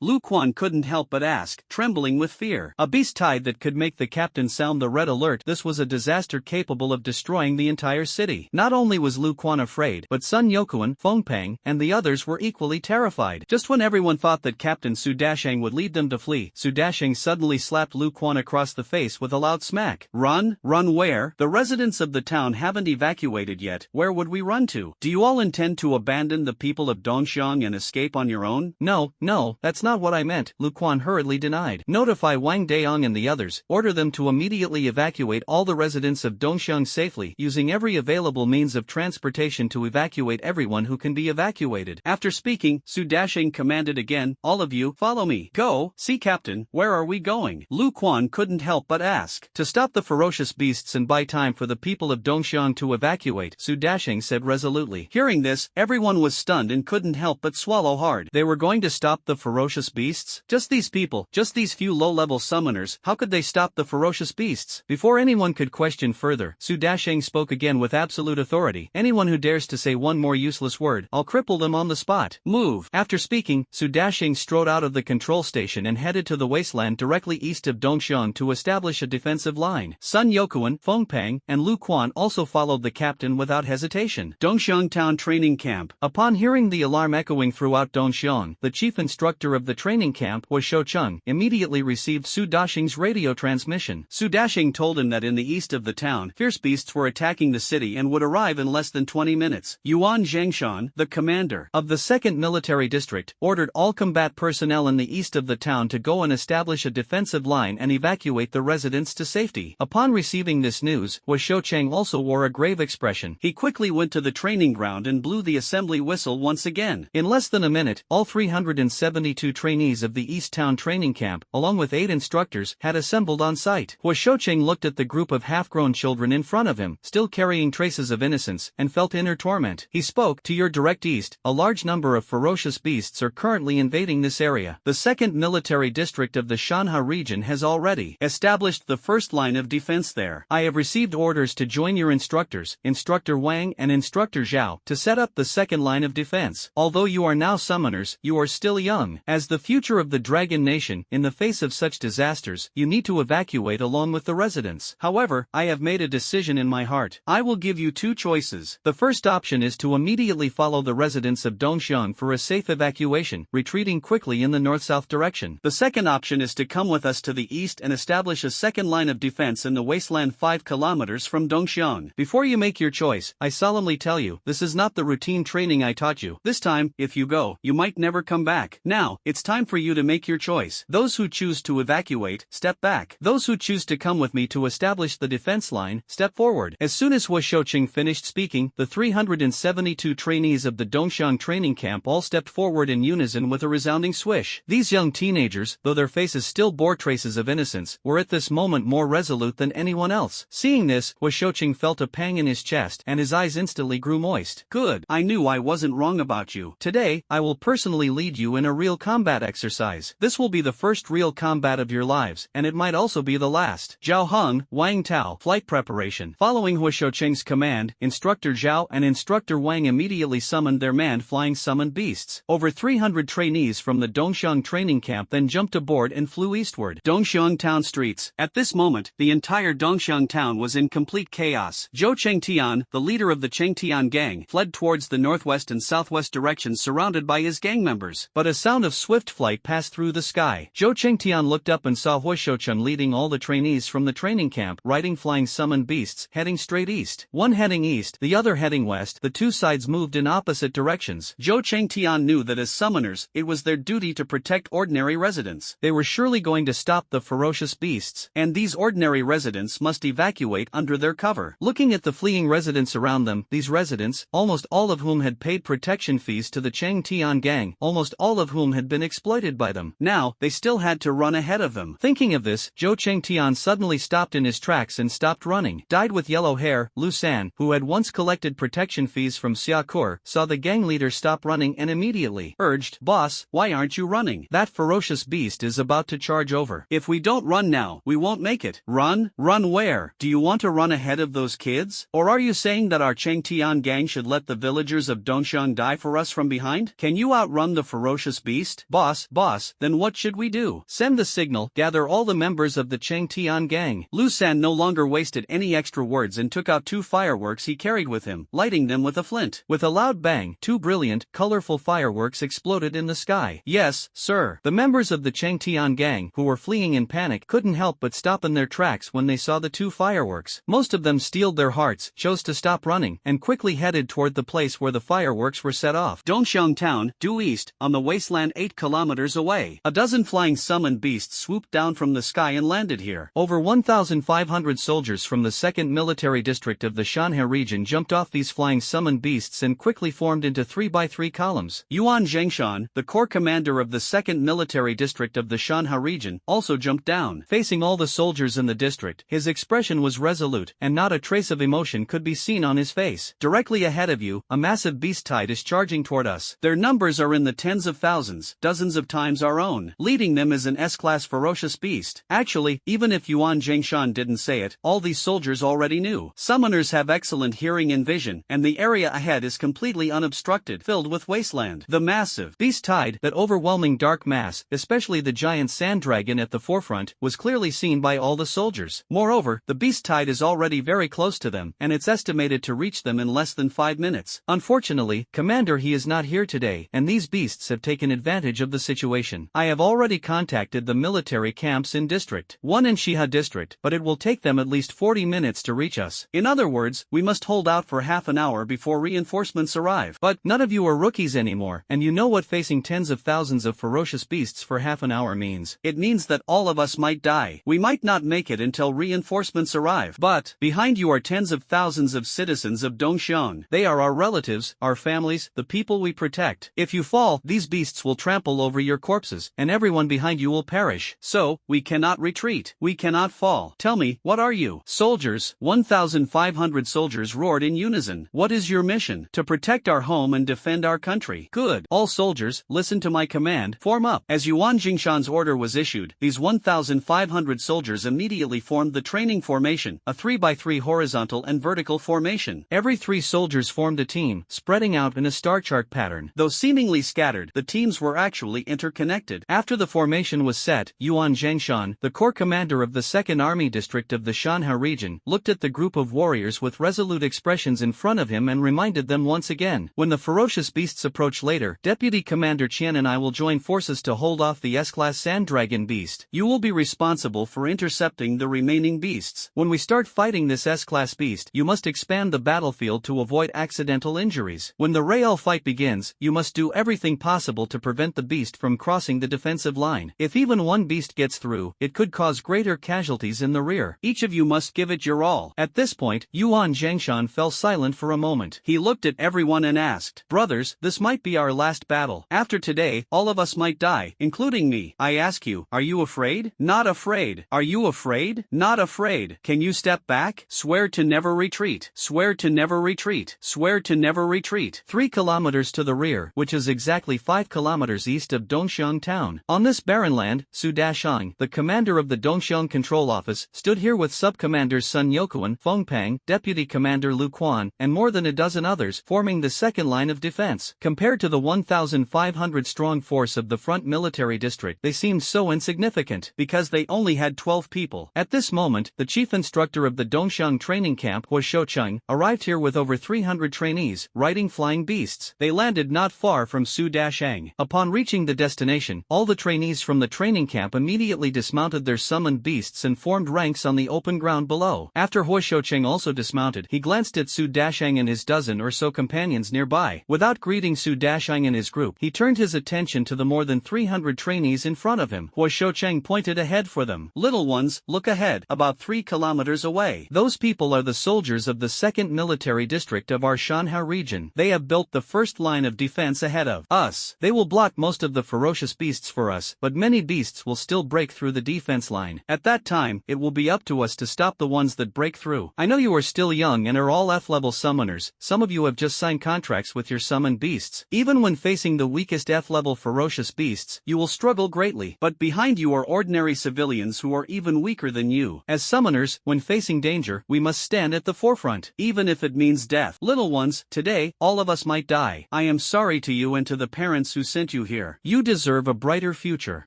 Lu Quan couldn't help but ask, trembling with fear. A beast tide that could make the captain sound the red alert. This was a disaster capable of destroying the entire city. Not only was Lu Quan afraid, but Sun Yokuan, Feng Pang, and the others were equally terrified. Just when everyone thought that Captain Su Dashing would lead them to flee, Su Dashing suddenly slapped Lu Quan across the face with a loud smack. Run? Run where? The residents of the town haven't evacuated yet. Where would we run to? Do you all intend to abandon the people of Dongxiang and escape on your own? No, that's not what I meant, Lu Quan hurriedly denied. Notify Wang Dayong and the others. Order them to immediately evacuate all the residents of Dongxiang safely, using every available means of transportation to evacuate everyone who can be evacuated. After speaking, Su Dashing commanded again, all of you, follow me. Go. See Captain, where are we going? Lu Quan couldn't help but ask. To stop the ferocious beasts and buy time for the people of Dongxiang to evacuate, Su Dashing said resolutely. Hearing this, everyone was stunned and couldn't help but swallow hard. They were going to stop the ferocious beasts? Just these people, just these few low-level summoners, how could they stop the ferocious beasts? Before anyone could question further, Su Dashing spoke again with absolute authority. Anyone who dares to say one more useless word, I'll cripple them on the spot. Move. After speaking, Su Dashing strode out of the control station and headed to the wasteland directly east of Dongxiang to establish a defensive line. Sun Yokuan, Feng Pang, and Lu Quan also followed the captain without hesitation. Dongxiang Town Training Camp. Upon hearing the alarm echoing throughout Dongxiang, the chief instructor of the training camp, was Shou Cheng, immediately received Su Dashing's radio transmission. Su Dashing told him that in the east of the town, fierce beasts were attacking the city and would arrive in less than 20 minutes. Yuan Zhengshan, the commander of the 2nd Military District, ordered all combat personnel in the east of the town to go and establish a defensive line and evacuate the residents to safety. Upon receiving this news, Shou Cheng also wore a grave expression. He quickly went to the training ground and blew the assembly whistle once again. In less than a minute, all 372 trainees of the East Town Training Camp, along with 8 instructors, had assembled on site. Shou Cheng looked at the group of half-grown children in front of him, still carrying traces of innocence, and felt inner torment. He spoke, to your direct east, a large number of ferocious beasts are currently invading this area. The 2nd Military District of the Shanha region has already established the first line of defense there. I have received orders to join your instructors, Instructor Wang and Instructor Zhao, to set up the second line of defense. Although you are now summoners, you are still young. As the future of the Dragon Nation, in the face of such disasters, you need to evacuate along with the residents. However, I have made a decision in my heart. I will give you 2 choices. The first option is to immediately follow the residents of Dongxiang for a safe evacuation, retreating quickly in the north-south direction. The second option is to come with us to the east and establish a second line of defense in the wasteland 5 kilometers from Dongxiang. Before you make your choice, I solemnly tell you, this is not the routine training I taught you. This time, if you go, you might never come back. Now, it's time for you to make your choice. Those who choose to evacuate, step back. Those who choose to come with me to establish the defense line, step forward. As soon as Shou Cheng finished speaking, the 372 trainees of the Dongxiang training camp all stepped forward in unison with a resounding swish. These young teenagers, though their faces still bore traces of innocence, were at this moment more resolute than anyone else. Seeing this, Shou Cheng felt a pang in his chest and his eyes instantly grew moist. Good. I knew I wasn't wrong about you. Today, I will personally lead you in a real combat exercise. This will be the first real combat of your lives, and it might also be the last. Zhao Heng, Wang Tao, flight preparation. Following Shou Cheng's command, Instructor Zhao and Instructor Wang immediately summoned their manned flying summoned beasts. Over 300 trainees from the Dongxiang training camp then jumped aboard and flew eastward. Dongxiang town streets. At this moment, the entire Dongxiang town was in complete chaos. Zhou Chengtian, the leader of the Chengtian gang, fled towards the northwest and southwest directions surrounded by his gang members. But a sound of swift flight passed through the sky. Zhou Chengtian looked up and saw Shou Cheng leading all the trainees from the training camp, riding flying summoned beasts, heading straight east. One heading east, the other heading west. The two sides moved in opposite directions. Zhou Chengtian knew that as summoners, it was their duty to protect ordinary residents. They were surely going to stop the ferocious beasts, and these ordinary residents must evacuate under their cover. Looking at the fleeing residents around them, these residents, almost all of whom had paid protection fees to the Chengtian gang, almost all of whom had been exploited by them. Now, they still had to run ahead of them. Thinking of this, Zhou Chengtian suddenly stopped in his tracks and stopped running. Dyed with yellow hair, Lu San, who had once collected protection fees from Xia Kur, saw the gang leader stop running and immediately urged, "Boss, why aren't you running? That ferocious beast is about to charge over. If we don't run now, we won't make it." "Run? Run where? Do you want to run ahead of those kids? Or are you saying that our Chengtian gang should let the villagers of Dongxiang die for us from behind? Can you outrun the ferocious beast?" Boss, then what should we do?" "Send the signal, gather all the members of the Chengtian gang." Lu San no longer wasted any extra words and took out 2 fireworks he carried with him, lighting them with a flint. With a loud bang, 2 brilliant, colorful fireworks exploded in the sky. "Yes, sir." The members of the Chengtian gang, who were fleeing in panic, couldn't help but stop in their tracks when they saw the 2 fireworks. Most of them steeled their hearts, chose to stop running, and quickly headed toward the place where the fireworks were set off. Dongxiang town, due east, on the wasteland 8 kilometers away. A dozen flying summoned beasts swooped down from the sky and landed here. Over 1,500 soldiers from the 2nd Military District of the Shanhe region jumped off these flying summoned beasts and quickly formed into 3x3 columns. Yuan Zhengshan, the corps commander of the 2nd Military District of the Shanhe region, region, also jumped down. Facing all the soldiers in the district, his expression was resolute, and not a trace of emotion could be seen on his face. Directly ahead of you, a massive beast tide is charging toward us. Their numbers are in the tens of thousands, dozens of times our own. Leading them is an S-class ferocious beast. Actually, even if Yuan Jingshan didn't say it, all these soldiers already knew. Summoners have excellent hearing and vision, and the area ahead is completely unobstructed, filled with wasteland. The massive beast tide, that overwhelming dark mass, especially the giant sand dragon at the forefront, was clearly seen by all the soldiers. Moreover, the beast tide is already very close to them, and it's estimated to reach them in less than 5 minutes. Unfortunately, Commander, he is not here today, and these beasts have taken advantage of the situation. I have already contacted the military camps in District 1 and Shiha District, but it will take them at least 40 minutes to reach us. In other words, we must hold out for half an hour before reinforcements arrive. But none of you are rookies anymore, and you know what facing tens of thousands of ferocious beasts for half an hour means. It means that all of us might die. We might not make it until reinforcements arrive. But behind you are tens of thousands of citizens of Dongxiang. They are our relatives, our families, the people we protect. If you fall, these beasts will trample over your corpses, and everyone behind you will perish. So, we cannot retreat. We cannot fall. Tell me, what are you? Soldiers. 1,500 soldiers roared in unison. What is your mission? To protect our home and defend our country. Good. All soldiers, listen to my command. Form up. As Yuan Jingshan's order was issued, these 1,500 soldiers immediately formed the training formation, a 3x3 horizontal and vertical formation. Every 3 soldiers formed a team, spreading out in a star chart pattern. Though seemingly scattered, the teams were actually interconnected. After the formation was set, Yuan Jingshan, the corps commander of the 2nd Army District of the Shanha region, looked at the group of warriors with resolute expressions in front of him and reminded them once again. When the ferocious beasts approach later, Deputy Commander Qian and I will join forces to hold off the S-class sand dragon beast. You will be responsible for intercepting the remaining beasts. When we start fighting this S-class beast, you must expand the battlefield to avoid accidental injuries. When the real fight begins, you must do everything possible to prevent the beast from crossing the defensive line. If even one beast gets through, it could cause greater casualties in the rear. Each of you must give it your all. At this point, Yuan Jingshan fell silent for a moment. He looked at everyone and asked, "Brothers, this might be our last battle. After today, all of us might die, including me. I ask you, are you afraid? Not afraid. Are you afraid? Not afraid. Can you step back? Swear to never retreat. Swear to never retreat. Swear to never retreat." 3 kilometers to the rear, which is exactly 5 kilometers east of Dongxiang town. On this barren land, Su Dashang, the commander of the Dongxiang Control Office, stood here with sub-commanders Sun Yokuan, Feng Pang, Deputy Commander Lu Quan, and more than a dozen others, forming the second line of defense. Compared to the 1,500-strong force of the front military district, they seemed so insignificant, because they only had 12 people. At this moment, the chief instructor of the Dongxiang training camp, Hua Shoucheng, arrived here with over 300 trainees, riding flying beasts. They landed not far from Su Dashang. Upon reaching the destination, all the trainees from the training camp immediately dismounted their summoned beasts and formed ranks on the open ground below. After Hua Shoucheng also dismounted, he glanced at Su Dashang and his dozen or so companions nearby. Without greeting Su Dashang and his group, he turned his attention to the more than 300 trainees in front of him. Hua Shoucheng pointed ahead for them. "Little ones, look ahead, about 3 kilometers away. Those people are the soldiers of the 2nd military district of our Shanha region. They have built the first line of defense ahead of us. They will block most of the ferocious beasts for us, but many beasts will still break through the defense line. At that time, it will be up to us to stop the ones that break through. I know you are still young and are all F-level summoners. Some of you have just signed contracts with your summoned beasts. Even when facing the weakest F-level ferocious beasts, you will struggle greatly. But behind you are ordinary civilians who are even weaker than you. As summoners, when facing danger, we must stand at the forefront, even if it means death. Little ones, today, all of us might die. I am sorry to you and to the parents who sent you here. You deserve a brighter future.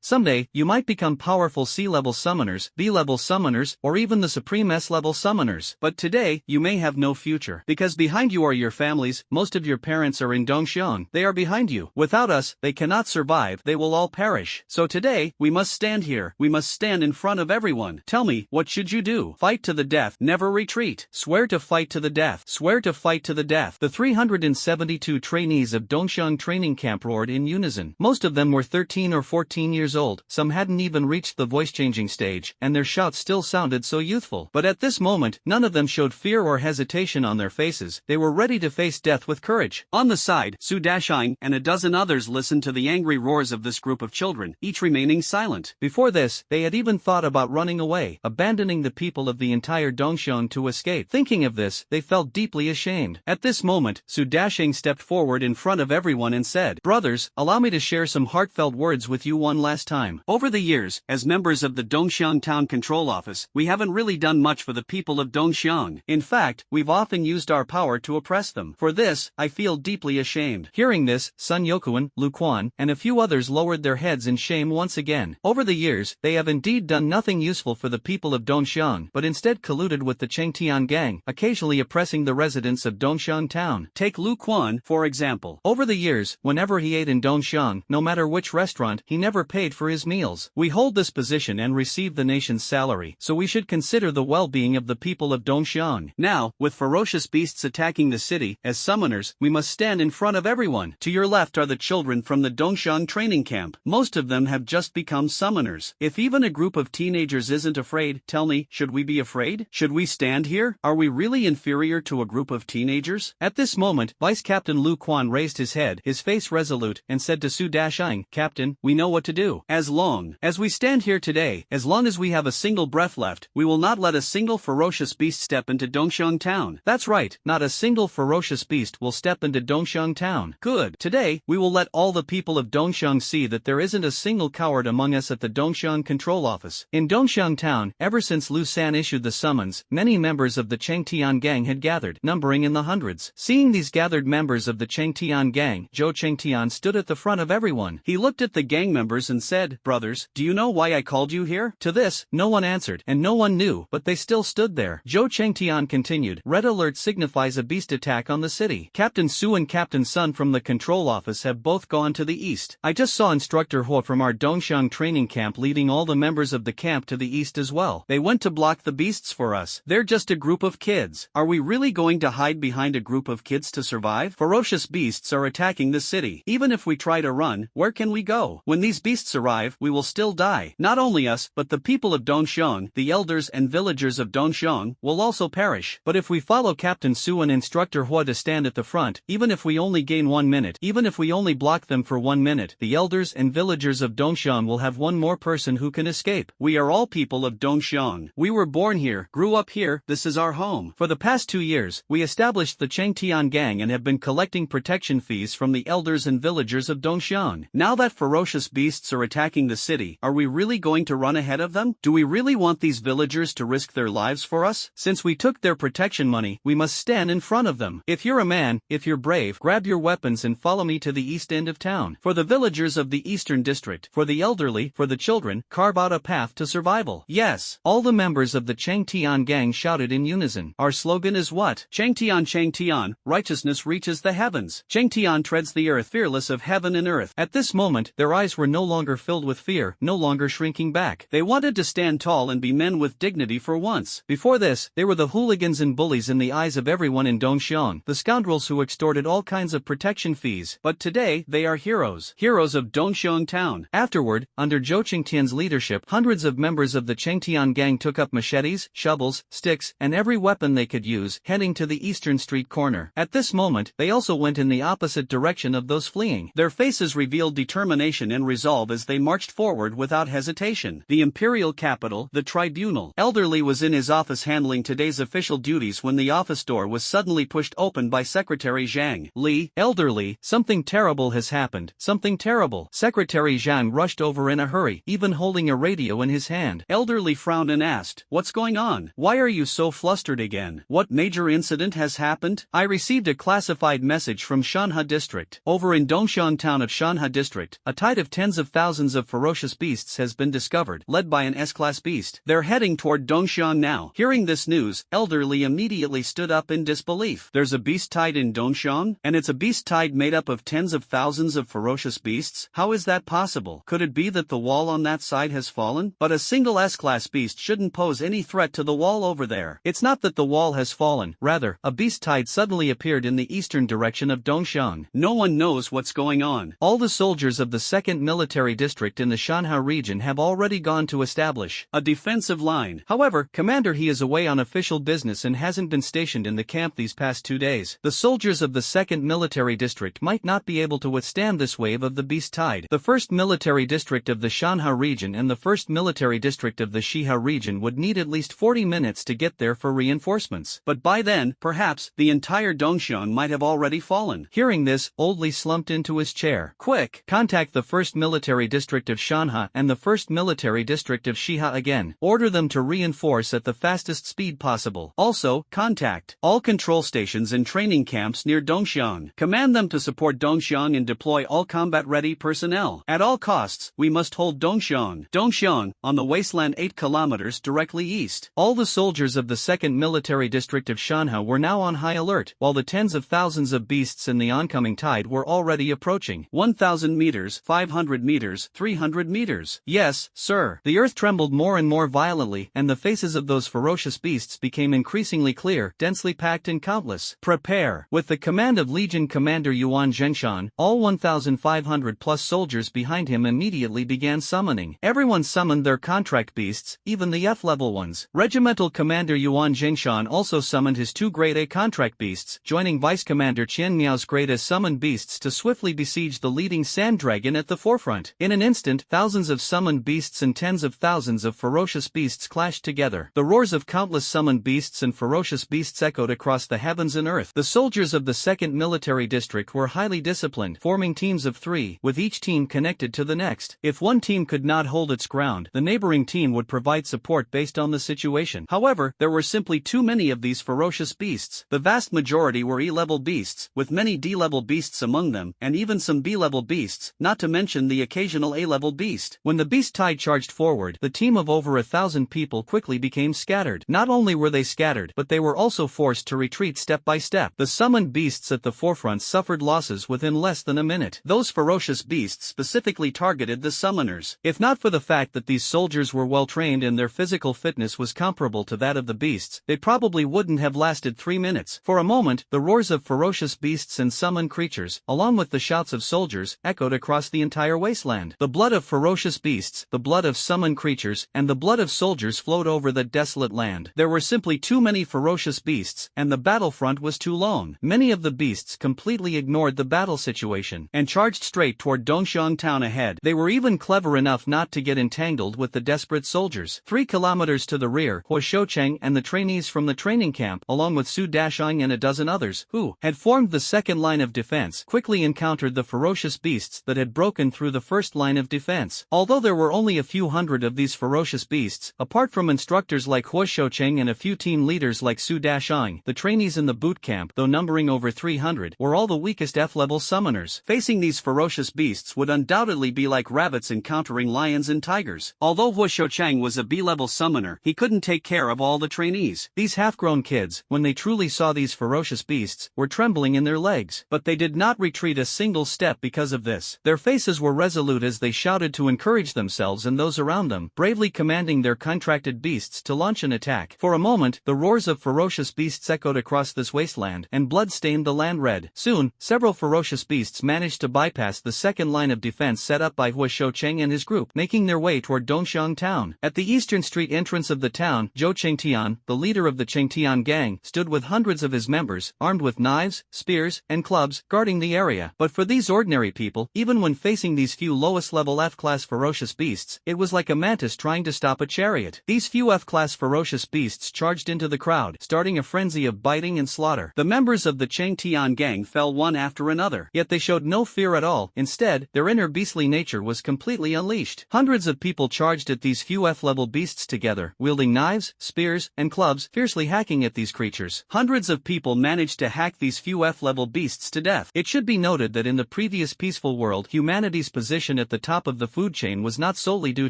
Someday, you might become powerful C-level summoners, B-level summoners, or even the supreme S-level summoners. But today, you may have no future. Because behind you are your families, most of your parents are in Dongxiang. They are behind you. Without us, they cannot survive. They will all perish. So today, we must stand here. We must stand in front of everyone. Tell me, what should you do? Fight to the death. Never retreat. Swear to fight to the death. Swear to fight to the death. The 372 trainees of Dongxiang training camp roared in unison. Most of them were 13 or 14 years old. Some hadn't even reached the voice-changing stage, and their shouts still sounded so youthful. But at this moment, none of them showed fear or hesitation on their faces. They were ready to face death with courage. On the side, Su Dashang and a dozen others listened to the angry roars of this group of children, each remaining silent. silent. Before this, they had even thought about running away, abandoning the people of the entire Dongxiang to escape. Thinking of this, they felt deeply ashamed. At this moment, Su Dashing stepped forward in front of everyone and said, "Brothers, allow me to share some heartfelt words with you one last time. Over the years, as members of the Dongxiang Town Control Office, we haven't really done much for the people of Dongxiang. In fact, we've often used our power to oppress them. For this, I feel deeply ashamed." Hearing this, Sun Yokuan, Lu Quan, and a few others lowered their heads in shame once again. Over the years, they have indeed done nothing useful for the people of Dongxiang, but instead colluded with the Chengtian gang, occasionally oppressing the residents of Dongxiang town. Take Lu Quan, for example. Over the years, whenever he ate in Dongxiang, no matter which restaurant, he never paid for his meals. We hold this position and receive the nation's salary, so we should consider the well-being of the people of Dongxiang. Now, with ferocious beasts attacking the city, as summoners, we must stand in front of everyone. To your left are the children from the Dongxiang training camp. Most of them have just become summoners. If even a group of teenagers isn't afraid, tell me, should we be afraid? Should we stand here? Are we really inferior to a group of teenagers? At this moment, Vice Captain Lu Quan raised his head, his face resolute, and said to Su Dashing, "Captain, we know what to do. As long as we stand here today, as long as we have a single breath left, we will not let a single ferocious beast step into Dongxiang town." That's right, not a single ferocious beast will step into Dongxiang town. Good. Today, we will let all the people of Dongxiang see that there isn't a single coward among us at the Dongxiang Control Office. In Dongxiang town, ever since Lu San issued the summons, many members of the Chengtian gang had gathered, numbering in the hundreds. Seeing these gathered members of the Chengtian gang, Zhou Chengtian stood at the front of everyone. He looked at the gang members and said, "Brothers, do you know why I called you here?" To this, no one answered, and no one knew, but they still stood there. Zhou Chengtian continued, "Red alert signifies a beast attack on the city. Captain Su and Captain Sun from the control office have both gone to the east. I just saw Instructor Huo from our Dongxiang training camp leading all the members of the camp to the east as well. They went to block the beasts for us. They're just a group of kids. Are we really going to hide behind a group of kids to survive? Ferocious beasts are attacking the city. Even if we try to run, where can we go? When these beasts arrive, we will still die. Not only us, but the people of Dongxiang, the elders and villagers of Dongxiang, will also perish. But if we follow Captain Su and Instructor Huo to stand at the front, even if we only gain 1 minute, even if we only block them for 1 minute, the elders and villagers of Dongxiang will have one more person who can escape. We are all people of Dongxiang. We were born here, grew up here, this is our home. For the past 2 years, we established the Chengtian gang and have been collecting protection fees from the elders and villagers of Dongxiang. Now that ferocious beasts are attacking the city, are we really going to run ahead of them? Do we really want these villagers to risk their lives for us? Since we took their protection money, we must stand in front of them. If you're a man, if you're brave, grab your weapons and follow me to the east end of town. For the villagers of the eastern district, for the elderly, for the children, carve out a path to survival. Yes, all the members of the Chengtian gang shouted in unison. Our slogan is what? Chengtian Chengtian, righteousness reaches the heavens. Chengtian treads the earth, fearless of heaven and earth. At this moment, their eyes were no longer filled with fear, no longer shrinking back. They wanted to stand tall and be men with dignity for once. Before this, they were the hooligans and bullies in the eyes of everyone in Dongxiang, the scoundrels who extorted all kinds of protection fees. But today, they are heroes. Heroes of Dongxiang town. Afterward, under Zhou Chengtian's leadership, hundreds of members of the Chengtian gang took up machetes, shovels, sticks, and every weapon they could use, heading to the eastern street corner. At this moment, they also went in the opposite direction of those fleeing. Their faces revealed determination and resolve as they marched forward without hesitation. The imperial capital, the tribunal. Elderly was in his office handling today's official duties when the office door was suddenly pushed open by Secretary Zhang. Li, elderly, something terrible has happened, something terrible. Secretary Zhang rushed over in a hurry, even holding a radio in his hand. Elderly frowned and asked, "What's going on? Why are you so flustered again? What major incident has happened?" "I received a classified message from Shanha district. Over in Dongxiang town of Shanha district, a tide of tens of thousands of ferocious beasts has been discovered, led by an S-class beast. They're heading toward Dongxiang now." Hearing this news, Elderly immediately stood up in disbelief. There's a beast tide in Dongxiang? And it's a beast tide made up of tens of thousands of ferocious beasts? How is that possible? Could it be that the wall on that side has fallen? But a single S-class beast shouldn't pose any threat to the wall over there. It's not that the wall has fallen, rather, a beast tide suddenly appeared in the eastern direction of Dongxiang. No one knows what's going on. All the soldiers of the 2nd Military District in the Shanha region have already gone to establish a defensive line. However, Commander, he is away on official business and hasn't been stationed in the camp these past 2 days. The soldiers of the 2nd Military District might not be able to withstand this wave of the beast tide. The 1st Military District district of the Shanha region and the 1st military district of the Shiha region would need at least 40 minutes to get there for reinforcements. But by then, perhaps, the entire Dongxiang might have already fallen. Hearing this, Old Li slumped into his chair. Quick! Contact the 1st military district of Shanha and the 1st military district of Shiha again. Order them to reinforce at the fastest speed possible. Also, contact all control stations and training camps near Dongxiang. Command them to support Dongxiang and deploy all combat-ready personnel. At all costs, we must hold Dongxiang. Dongxiang, on the wasteland 8 kilometers directly east. All the soldiers of the 2nd military district of Shanha were now on high alert, while the tens of thousands of beasts in the oncoming tide were already approaching. 1,000 meters, 500 meters, 300 meters. Yes, sir. The earth trembled more and more violently, and the faces of those ferocious beasts became increasingly clear, densely packed and countless. Prepare. With the command of Legion Commander Yuan Zhengshan, all 1,500 plus soldiers behind him immediately began summoning. Everyone summoned their contract beasts, even the F-level ones. Regimental Commander Yuan Zhengshan also summoned his 2 Grade A contract beasts, joining Vice Commander Qian Miao's Grade A summoned beasts to swiftly besiege the leading sand dragon at the forefront. In an instant, thousands of summoned beasts and tens of thousands of ferocious beasts clashed together. The roars of countless summoned beasts and ferocious beasts echoed across the heavens and earth. The soldiers of the 2nd military district were highly disciplined, forming teams of 3, with each team connected to the next. If one team could not hold its ground, the neighboring team would provide support based on the situation. However, there were simply too many of these ferocious beasts. The vast majority were E-level beasts, with many D-level beasts among them, and even some B-level beasts, not to mention the occasional A-level beast. When the beast tide charged forward, the team of over 1,000 people quickly became scattered. Not only were they scattered, but they were also forced to retreat step by step. The summoned beasts at the forefront suffered losses within less than a minute. Those ferocious beasts specifically targeted the summoners. If not for the fact that these soldiers were well trained and their physical fitness was comparable to that of the beasts, they probably wouldn't have lasted 3 minutes. For a moment, the roars of ferocious beasts and summoned creatures, along with the shouts of soldiers, echoed across the entire wasteland. The blood of ferocious beasts, the blood of summoned creatures, and the blood of soldiers flowed over the desolate land. There were simply too many ferocious beasts, and the battlefront was too long. Many of the beasts completely ignored the battle situation, and charged straight toward Dongxiang town ahead. They were even clever enough not to get entangled with the desperate soldiers. 3 kilometers to the rear, Hua Shoucheng and the trainees from the training camp, along with Su Dashang and a dozen others, who had formed the 2nd line of defense, quickly encountered the ferocious beasts that had broken through the 1st line of defense. Although there were only a few hundred of these ferocious beasts, apart from instructors like Hua Shoucheng and a few team leaders like Su Dashang, the trainees in the boot camp, though numbering over 300, were all the weakest F-level summoners. Facing these ferocious beasts would undoubtedly be like rabbits encountering lions and tigers. Although Hua Shoucheng was a B-level summoner, he couldn't take care of all the trainees. These half-grown kids, when they truly saw these ferocious beasts, were trembling in their legs. But they did not retreat a single step because of this. Their faces were resolute as they shouted to encourage themselves and those around them, bravely commanding their contracted beasts to launch an attack. For a moment, the roars of ferocious beasts echoed across this wasteland, and blood stained the land red. Soon, several ferocious beasts managed to bypass the 2nd line of defense set up by Hua Shoucheng and his group, making their way toward Dongxiang town. At the eastern street entrance of the town, Zhou Chengtian, the leader of the Chengtian gang, stood with hundreds of his members, armed with knives, spears, and clubs, guarding the area. But for these ordinary people, even when facing these few lowest-level F-class ferocious beasts, it was like a mantis trying to stop a chariot. These few F-class ferocious beasts charged into the crowd, starting a frenzy of biting and slaughter. The members of the Chengtian gang fell one after another, yet they showed no fear at all. Instead, their inner beastly nature was completely unleashed. Hundreds of people charged at these few F-level beasts together, wielding knives, spears, and clubs, fiercely hacking at these creatures. Hundreds of people managed to hack these few F-level beasts to death. It should be noted that in the previous peaceful world, humanity's position at the top of the food chain was not solely due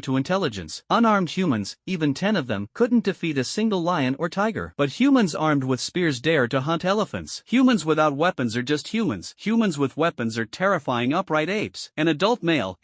to intelligence. Unarmed humans, even 10 of them, couldn't defeat a single lion or tiger. But humans armed with spears dare to hunt elephants. Humans without weapons are just humans. Humans with weapons are terrifying upright apes. An adult male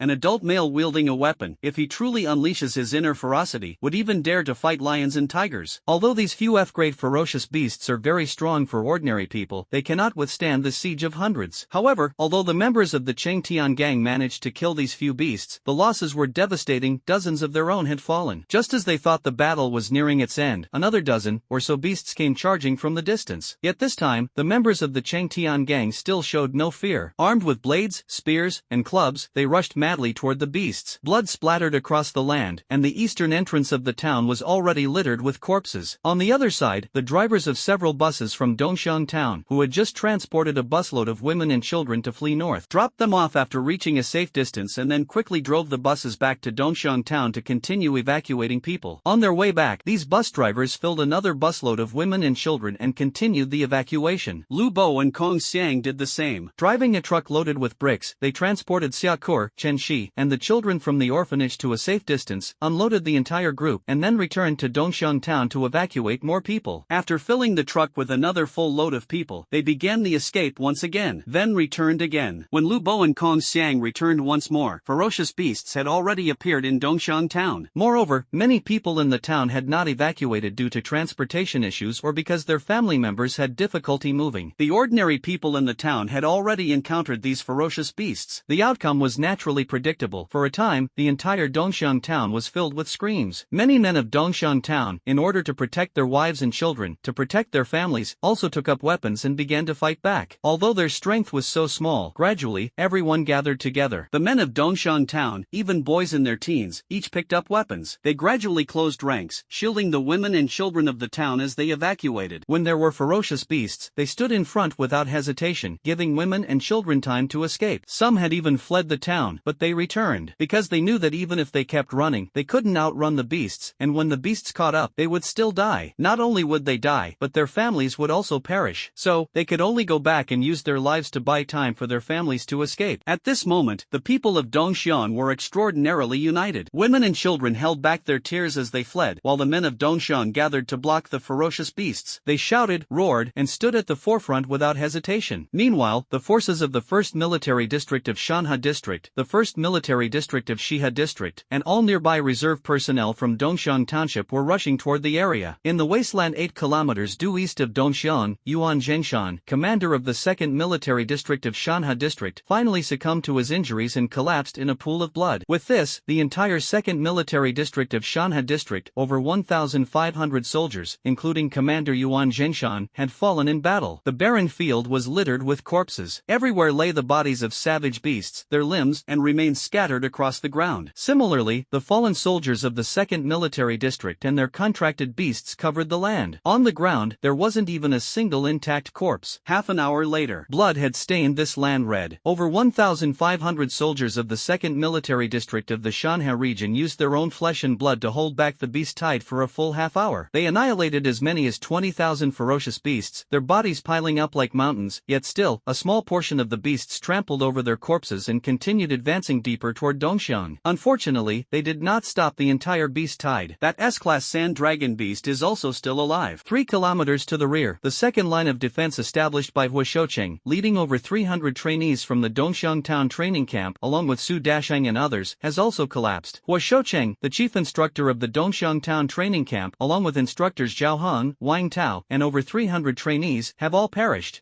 wielding a weapon, if he truly unleashes his inner ferocity, would even dare to fight lions and tigers. Although these few F-grade ferocious beasts are very strong for ordinary people, they cannot withstand the siege of hundreds. However, although the members of the Chengtian gang managed to kill these few beasts, the losses were devastating. Dozens of their own had fallen. Just as they thought the battle was nearing its end, another dozen or so beasts came charging from the distance. Yet this time, the members of the Chengtian gang still showed no fear. Armed with blades, spears, and clubs, they rushed madly toward the the beasts. Blood splattered across the land, and the eastern entrance of the town was already littered with corpses. On the other side, the drivers of several buses from Dongxiang town, who had just transported a busload of women and children to flee north, dropped them off after reaching a safe distance and then quickly drove the buses back to Dongxiang town to continue evacuating people. On their way back, these bus drivers filled another busload of women and children and continued the evacuation. Lu Bo and Kong Xiang did the same. Driving a truck loaded with bricks, they transported Xiaokur, Chen Shi, and the children from the orphanage to a safe distance, unloaded the entire group, and then returned to Dongxiang town to evacuate more people. After filling the truck with another full load of people, they began the escape once again, then returned again. When Lu Bo and Kong Xiang returned once more, ferocious beasts had already appeared in Dongxiang town. Moreover, many people in the town had not evacuated due to transportation issues or because their family members had difficulty moving. The ordinary people in the town had already encountered these ferocious beasts. The outcome was naturally predictable. For a time, the entire Dongxiang town was filled with screams. Many men of Dongxiang town, in order to protect their wives and children, to protect their families, also took up weapons and began to fight back. Although their strength was so small, gradually, everyone gathered together. The men of Dongxiang town, even boys in their teens, each picked up weapons. They gradually closed ranks, shielding the women and children of the town as they evacuated. When there were ferocious beasts, they stood in front without hesitation, giving women and children time to escape. Some had even fled the town, but they returned, because they knew that even if they kept running, they couldn't outrun the beasts, and when the beasts caught up, they would still die. Not only would they die, but their families would also perish. So, they could only go back and use their lives to buy time for their families to escape. At this moment, the people of Dongxiang were extraordinarily united. Women and children held back their tears as they fled, while the men of Dongxiang gathered to block the ferocious beasts. They shouted, roared, and stood at the forefront without hesitation. Meanwhile, the forces of the 1st Military District of Shanha District, the 1st Military District of Shiha District, and all nearby reserve personnel from Dongxiang Township were rushing toward the area. In the wasteland 8 kilometers due east of Dongxiang, Yuan Zhengshan, commander of the 2nd Military District of Shanha District, finally succumbed to his injuries and collapsed in a pool of blood. With this, the entire 2nd Military District of Shanha District, over 1,500 soldiers, including Commander Yuan Zhengshan, had fallen in battle. The barren field was littered with corpses. Everywhere lay the bodies of savage beasts, their limbs, and remained scattered across the ground. Similarly, the fallen soldiers of the 2nd Military District and their contracted beasts covered the land. On the ground, there wasn't even a single intact corpse. Half an hour later, blood had stained this land red. Over 1,500 soldiers of the 2nd Military District of the Shanha region used their own flesh and blood to hold back the beast tide for a full half hour. They annihilated as many as 20,000 ferocious beasts, their bodies piling up like mountains, yet still, a small portion of the beasts trampled over their corpses and continued advancing deeper toward Dongxiang. Unfortunately, they did not stop the entire beast tide. That S-class sand dragon beast is also still alive. 3 kilometers to the rear, the second line of defense established by Hua Shoucheng, leading over 300 trainees from the Dongxiang town training camp, along with Su Dasheng and others, has also collapsed. Hua Shoucheng, the chief instructor of the Dongxiang town training camp, along with instructors Zhao Heng, Wang Tao, and over 300 trainees, have all perished.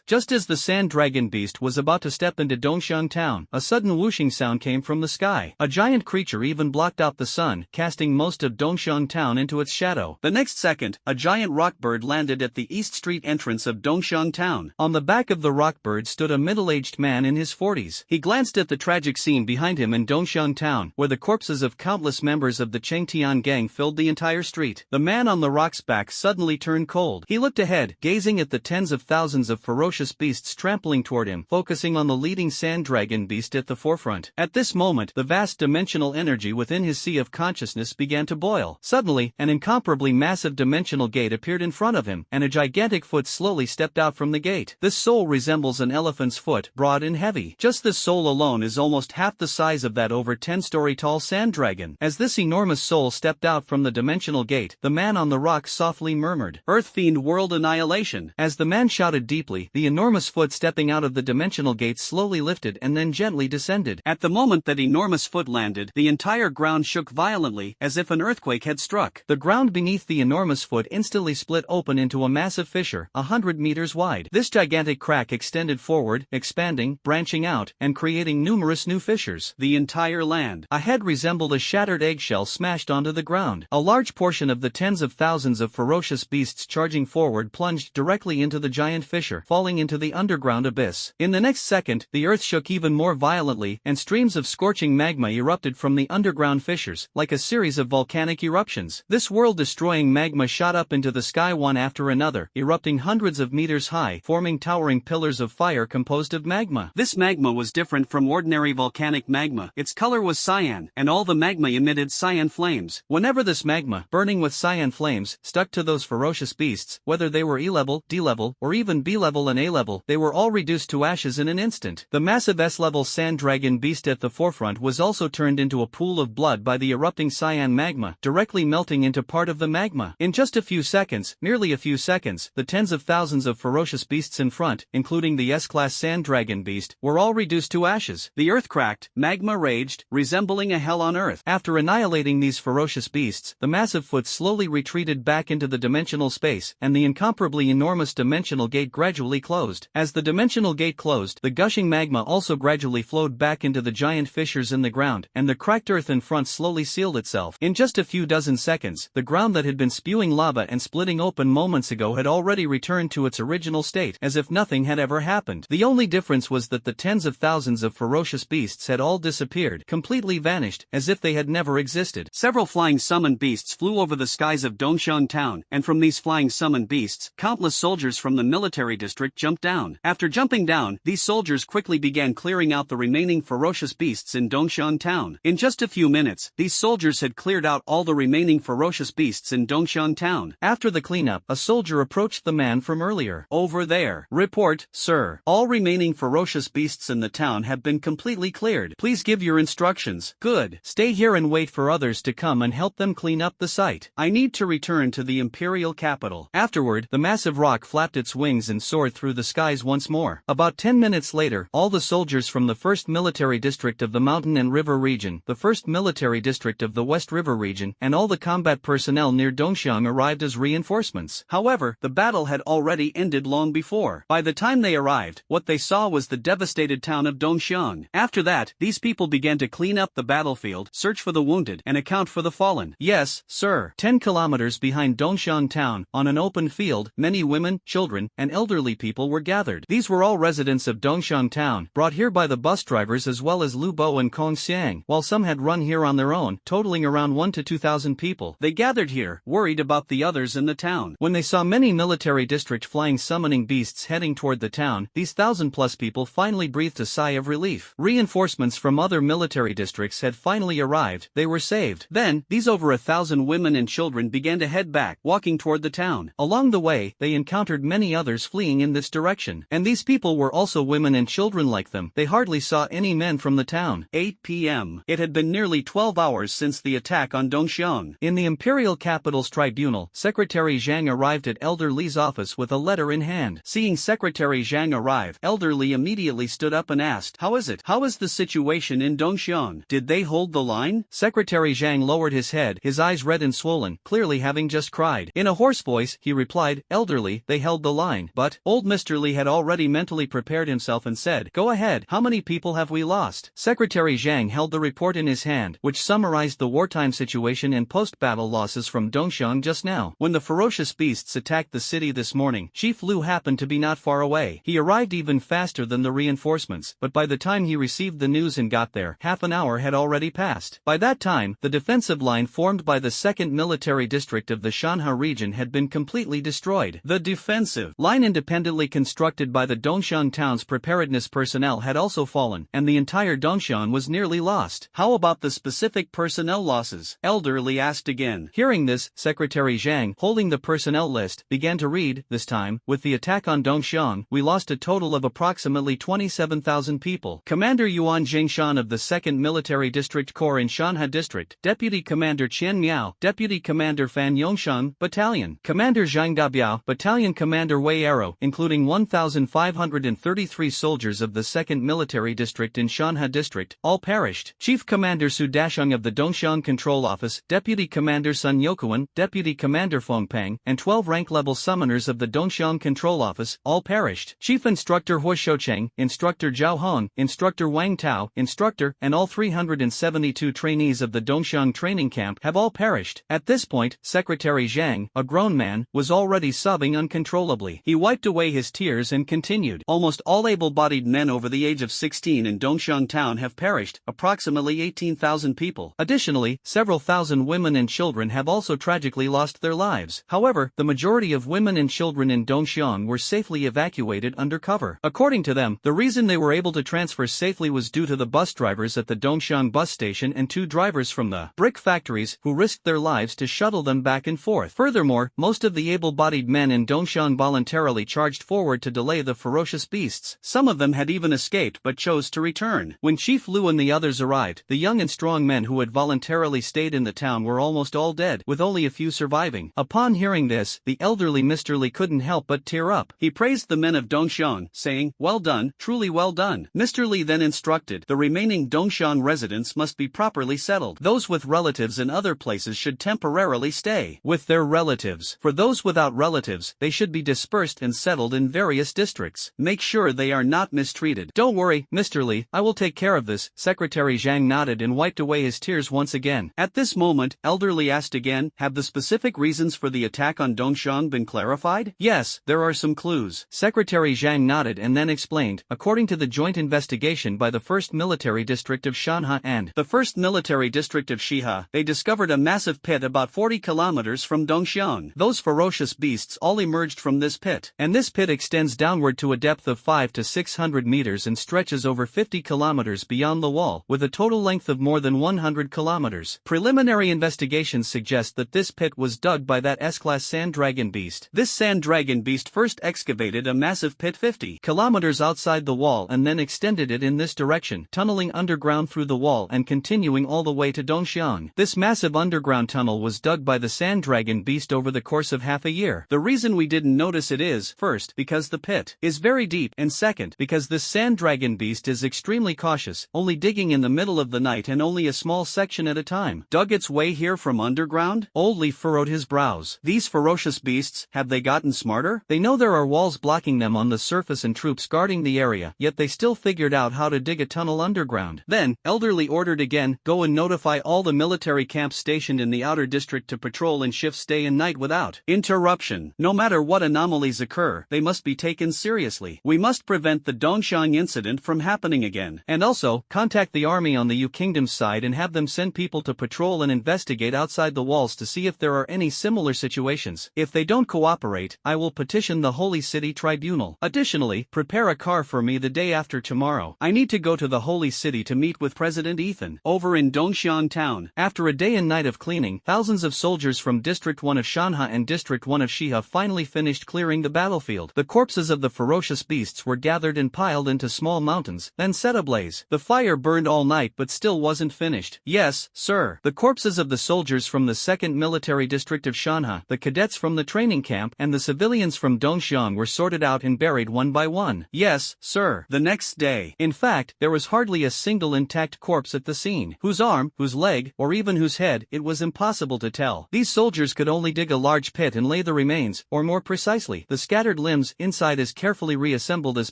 Just as the sand dragon beast was about to step into Dongxiang town, a sudden whooshing sound came from the sky. A giant creature even blocked out the sun, casting most of Dongxiang town into its shadow. The next second, a giant rockbird landed at the East Street entrance of Dongxiang town. On the back of the rockbird stood a middle-aged man in his 40s. He glanced at the tragic scene behind him in Dongxiang town, where the corpses of countless members of the Chengtian gang filled the entire street. The man on the rock's back suddenly turned cold. He looked ahead, gazing at the tens of thousands of ferocious beasts trampling toward him, focusing on the leading sand dragon beast at the forefront. At this moment, the vast dimensional energy within his sea of consciousness began to boil. Suddenly, an incomparably massive dimensional gate appeared in front of him, and a gigantic foot slowly stepped out from the gate. This soul resembles an elephant's foot, broad and heavy. Just this soul alone is almost half the size of that over 10-story tall sand dragon. As this enormous soul stepped out from the dimensional gate, the man on the rock softly murmured, "Earth Fiend World Annihilation." As the man shouted deeply, the enormous foot stepping out of the dimensional gate slowly lifted and then gently descended. At the moment that enormous foot landed, the entire ground shook violently, as if an earthquake had struck. The ground beneath the enormous foot instantly split open into a massive fissure, 100 meters wide. This gigantic crack extended forward, expanding, branching out, and creating numerous new fissures. The entire land ahead resembled a shattered eggshell smashed onto the ground. A large portion of the tens of thousands of ferocious beasts charging forward plunged directly into the giant fissure, falling into the underground abyss. In the next second, the earth shook even more violently, and streams streams of scorching magma erupted from the underground fissures, like a series of volcanic eruptions. This world-destroying magma shot up into the sky one after another, erupting hundreds of meters high, forming towering pillars of fire composed of magma. This magma was different from ordinary volcanic magma. Its color was cyan, and all the magma emitted cyan flames. Whenever this magma, burning with cyan flames, stuck to those ferocious beasts, whether they were E-level, D-level, or even B-level and A-level, they were all reduced to ashes in an instant. The massive S-level sand dragon beast at the forefront was also turned into a pool of blood by the erupting cyan magma, directly melting into part of the magma. In just a few seconds, merely a few seconds, the tens of thousands of ferocious beasts in front, including the S-class sand dragon beast, were all reduced to ashes. The earth cracked, magma raged, resembling a hell on earth. After annihilating these ferocious beasts, the massive foot slowly retreated back into the dimensional space, and the incomparably enormous dimensional gate gradually closed. As the dimensional gate closed, the gushing magma also gradually flowed back into the giant fissures in the ground, and the cracked earth in front slowly sealed itself. In just a few dozen seconds, the ground that had been spewing lava and splitting open moments ago had already returned to its original state, as if nothing had ever happened. The only difference was that the tens of thousands of ferocious beasts had all disappeared, completely vanished, as if they had never existed. Several flying summoned beasts flew over the skies of Dongshan town, and from these flying summoned beasts, countless soldiers from the military district jumped down. After jumping down, these soldiers quickly began clearing out the remaining ferocious beasts in Dongshan town. In just a few minutes, these soldiers had cleared out all the remaining ferocious beasts in Dongshan town. After the cleanup, a soldier approached the man from earlier. "Over there. Report, sir. All remaining ferocious beasts in the town have been completely cleared. Please give your instructions." "Good. Stay here and wait for others to come and help them clean up the site. I need to return to the imperial capital." Afterward, the massive rock flapped its wings and soared through the skies once more. About 10 minutes later, all the soldiers from the 1st Military District of the Mountain and River Region, the 1st Military District of the West River Region, and all the combat personnel near Dongxiang arrived as reinforcements. However, the battle had already ended long before. By the time they arrived, what they saw was the devastated town of Dongxiang. After that, these people began to clean up the battlefield, search for the wounded, and account for the fallen. Yes, sir. 10 kilometers behind Dongshan town, on an open field, many women, children, and elderly people were gathered. These were all residents of Dongshan town, brought here by the bus drivers as well as Lu Bo and Kong Xiang, while some had run here on their own, totaling around 1 to 2,000 people. They gathered here, worried about the others in the town. When they saw many military district flying summoning beasts heading toward the town, these 1,000+ people finally breathed a sigh of relief. Reinforcements from other military districts had finally arrived. They were saved. Then, these over 1,000 women and children began to head back, walking toward the town. Along the way, they encountered many others fleeing in this direction. And these people were also women and children like them. They hardly saw any men from the town. 8 p.m. It had been nearly 12 hours since the attack on Dongxiang. In the Imperial Capital's tribunal, Secretary Zhang arrived at Elder Li's office with a letter in hand. Seeing Secretary Zhang arrive, Elder Li immediately stood up and asked, "How is it? How is the situation in Dongxiang? Did they hold the line?" Secretary Zhang lowered his head, his eyes red and swollen, clearly having just cried. In a hoarse voice, he replied, "Elder Li, they held the line." But old Mr. Li had already mentally prepared himself and said, "Go ahead, how many people have we lost?" Secretary Zhang held the report in his hand, which summarized the wartime situation and post-battle losses from Dongxiang just now. When the ferocious beasts attacked the city this morning, Chief Lu happened to be not far away. He arrived even faster than the reinforcements, but by the time he received the news and got there, half an hour had already passed. By that time, the defensive line formed by the 2nd Military District of the Shanha region had been completely destroyed. The defensive line independently constructed by the Dongshan town's preparedness personnel had also fallen, and the entire Dongshan was nearly lost. How about the specific personnel losses? Elder Li asked again. Hearing this, Secretary Zhang, holding the personnel list, began to read. This time, with the attack on Dongxiang, we lost a total of approximately 27,000 people. Commander Yuan Jingshan of the 2nd Military District Corps in Shanha District, Deputy Commander Qian Miao, Deputy Commander Fan Yongshan, Battalion, Commander Zhang Dabiao, Battalion Commander Wei Arrow, including 1,533 soldiers of the 2nd Military District in Shanha District, all perished. Chief Commander Su Dasheng of the Dongshan Control Office, Deputy Commander Sun Yokuan, Deputy Commander Feng Peng, and 12 rank-level summoners of the Dongshan Control Office, all perished. Chief Instructor Huo Shoucheng, Instructor Zhao Hong, Instructor Wang Tao, Instructor, and all 372 trainees of the Dongshan training camp have all perished. At this point, Secretary Zhang, a grown man, was already sobbing uncontrollably. He wiped away his tears and continued. Almost all able-bodied men over the age of 16 in Dongshan town town have perished, approximately 18,000 people. Additionally, several thousand women and children have also tragically lost their lives. However, the majority of women and children in Dongxiang were safely evacuated under cover. According to them, the reason they were able to transfer safely was due to the bus drivers at the Dongxiang bus station and 2 drivers from the brick factories who risked their lives to shuttle them back and forth. Furthermore, most of the able-bodied men in Dongxiang voluntarily charged forward to delay the ferocious beasts. Some of them had even escaped but chose to return. When Chief Lu and the others arrived, the young and strong men who had voluntarily stayed in the town were almost all dead, with only a few surviving. Upon hearing this, the elderly Mr. Li couldn't help but tear up. He praised the men of Dongxiang, saying, "Well done, truly well done." Mr. Li then instructed, the remaining Dongxiang residents must be properly settled. Those with relatives in other places should temporarily stay with their relatives. For those without relatives, they should be dispersed and settled in various districts. Make sure they are not mistreated. "Don't worry, Mr. Li, I will take care of this." Secretary Zhang nodded and wiped away his tears once again. At this moment, Elder Li asked again, "Have the specific reasons for the attack on Dongxiang been clarified?" "Yes, there are some clues." Secretary Zhang nodded and then explained, according to the joint investigation by the 1st Military District of Shanha and the 1st Military District of Shiha, they discovered a massive pit about 40 kilometers from Dongxiang. Those ferocious beasts all emerged from this pit, and this pit extends downward to a depth of 500 to 600 meters and stretches over 50 kilometers beyond the wall, with a total length of more than 100 kilometers. Preliminary investigations suggest that this pit was dug by that S-class sand dragon beast. This sand dragon beast first excavated a massive pit 50 kilometers outside the wall and then extended it in this direction, tunneling underground through the wall and continuing all the way to Dongxiang. This massive underground tunnel was dug by the sand dragon beast over the course of half a year. The reason we didn't notice it is, first, because the pit is very deep, and second, because this sand dragon beast is extremely cautious, only digging in the middle of the night and only a small section at a time. Dug its way here from underground? Old Li furrowed his brows. These ferocious beasts, have they gotten smarter? They know there are walls blocking them on the surface and troops guarding the area, yet they still figured out how to dig a tunnel underground. Then, Elder Li ordered again, "Go and notify all the military camps stationed in the outer district to patrol and shifts day and night without interruption. No matter what anomalies occur, they must be taken seriously. We must prevent the Dongxiang incident from happening again. And also, contact the army on the Yu Kingdom's side and have them send people to patrol and investigate outside the walls to see if there are any similar situations. If they don't cooperate, I will petition the Holy City Tribunal. Additionally, prepare a car for me the day after tomorrow. I need to go to the Holy City to meet with President Ethan over in Dongxiang town." After a day and night of cleaning, thousands of soldiers from District 1 of Shanha and District 1 of Shiha finally finished clearing the battlefield. The corpses of the ferocious beasts were gathered and piled into small mountains, then set ablaze. The fire burned all night but still wasn't finished. "Yes, sir." The corpses of the soldiers from the 2nd Military District of Shanha, the cadets from the training camp, and the civilians from Dongxiang were sorted out and buried one by one. "Yes, sir." The next day, in fact, there was hardly a single intact corpse at the scene. Whose arm, whose leg, or even whose head, it was impossible to tell. These soldiers could only dig a large pit and lay the remains, or more precisely, the scattered limbs, inside as carefully reassembled as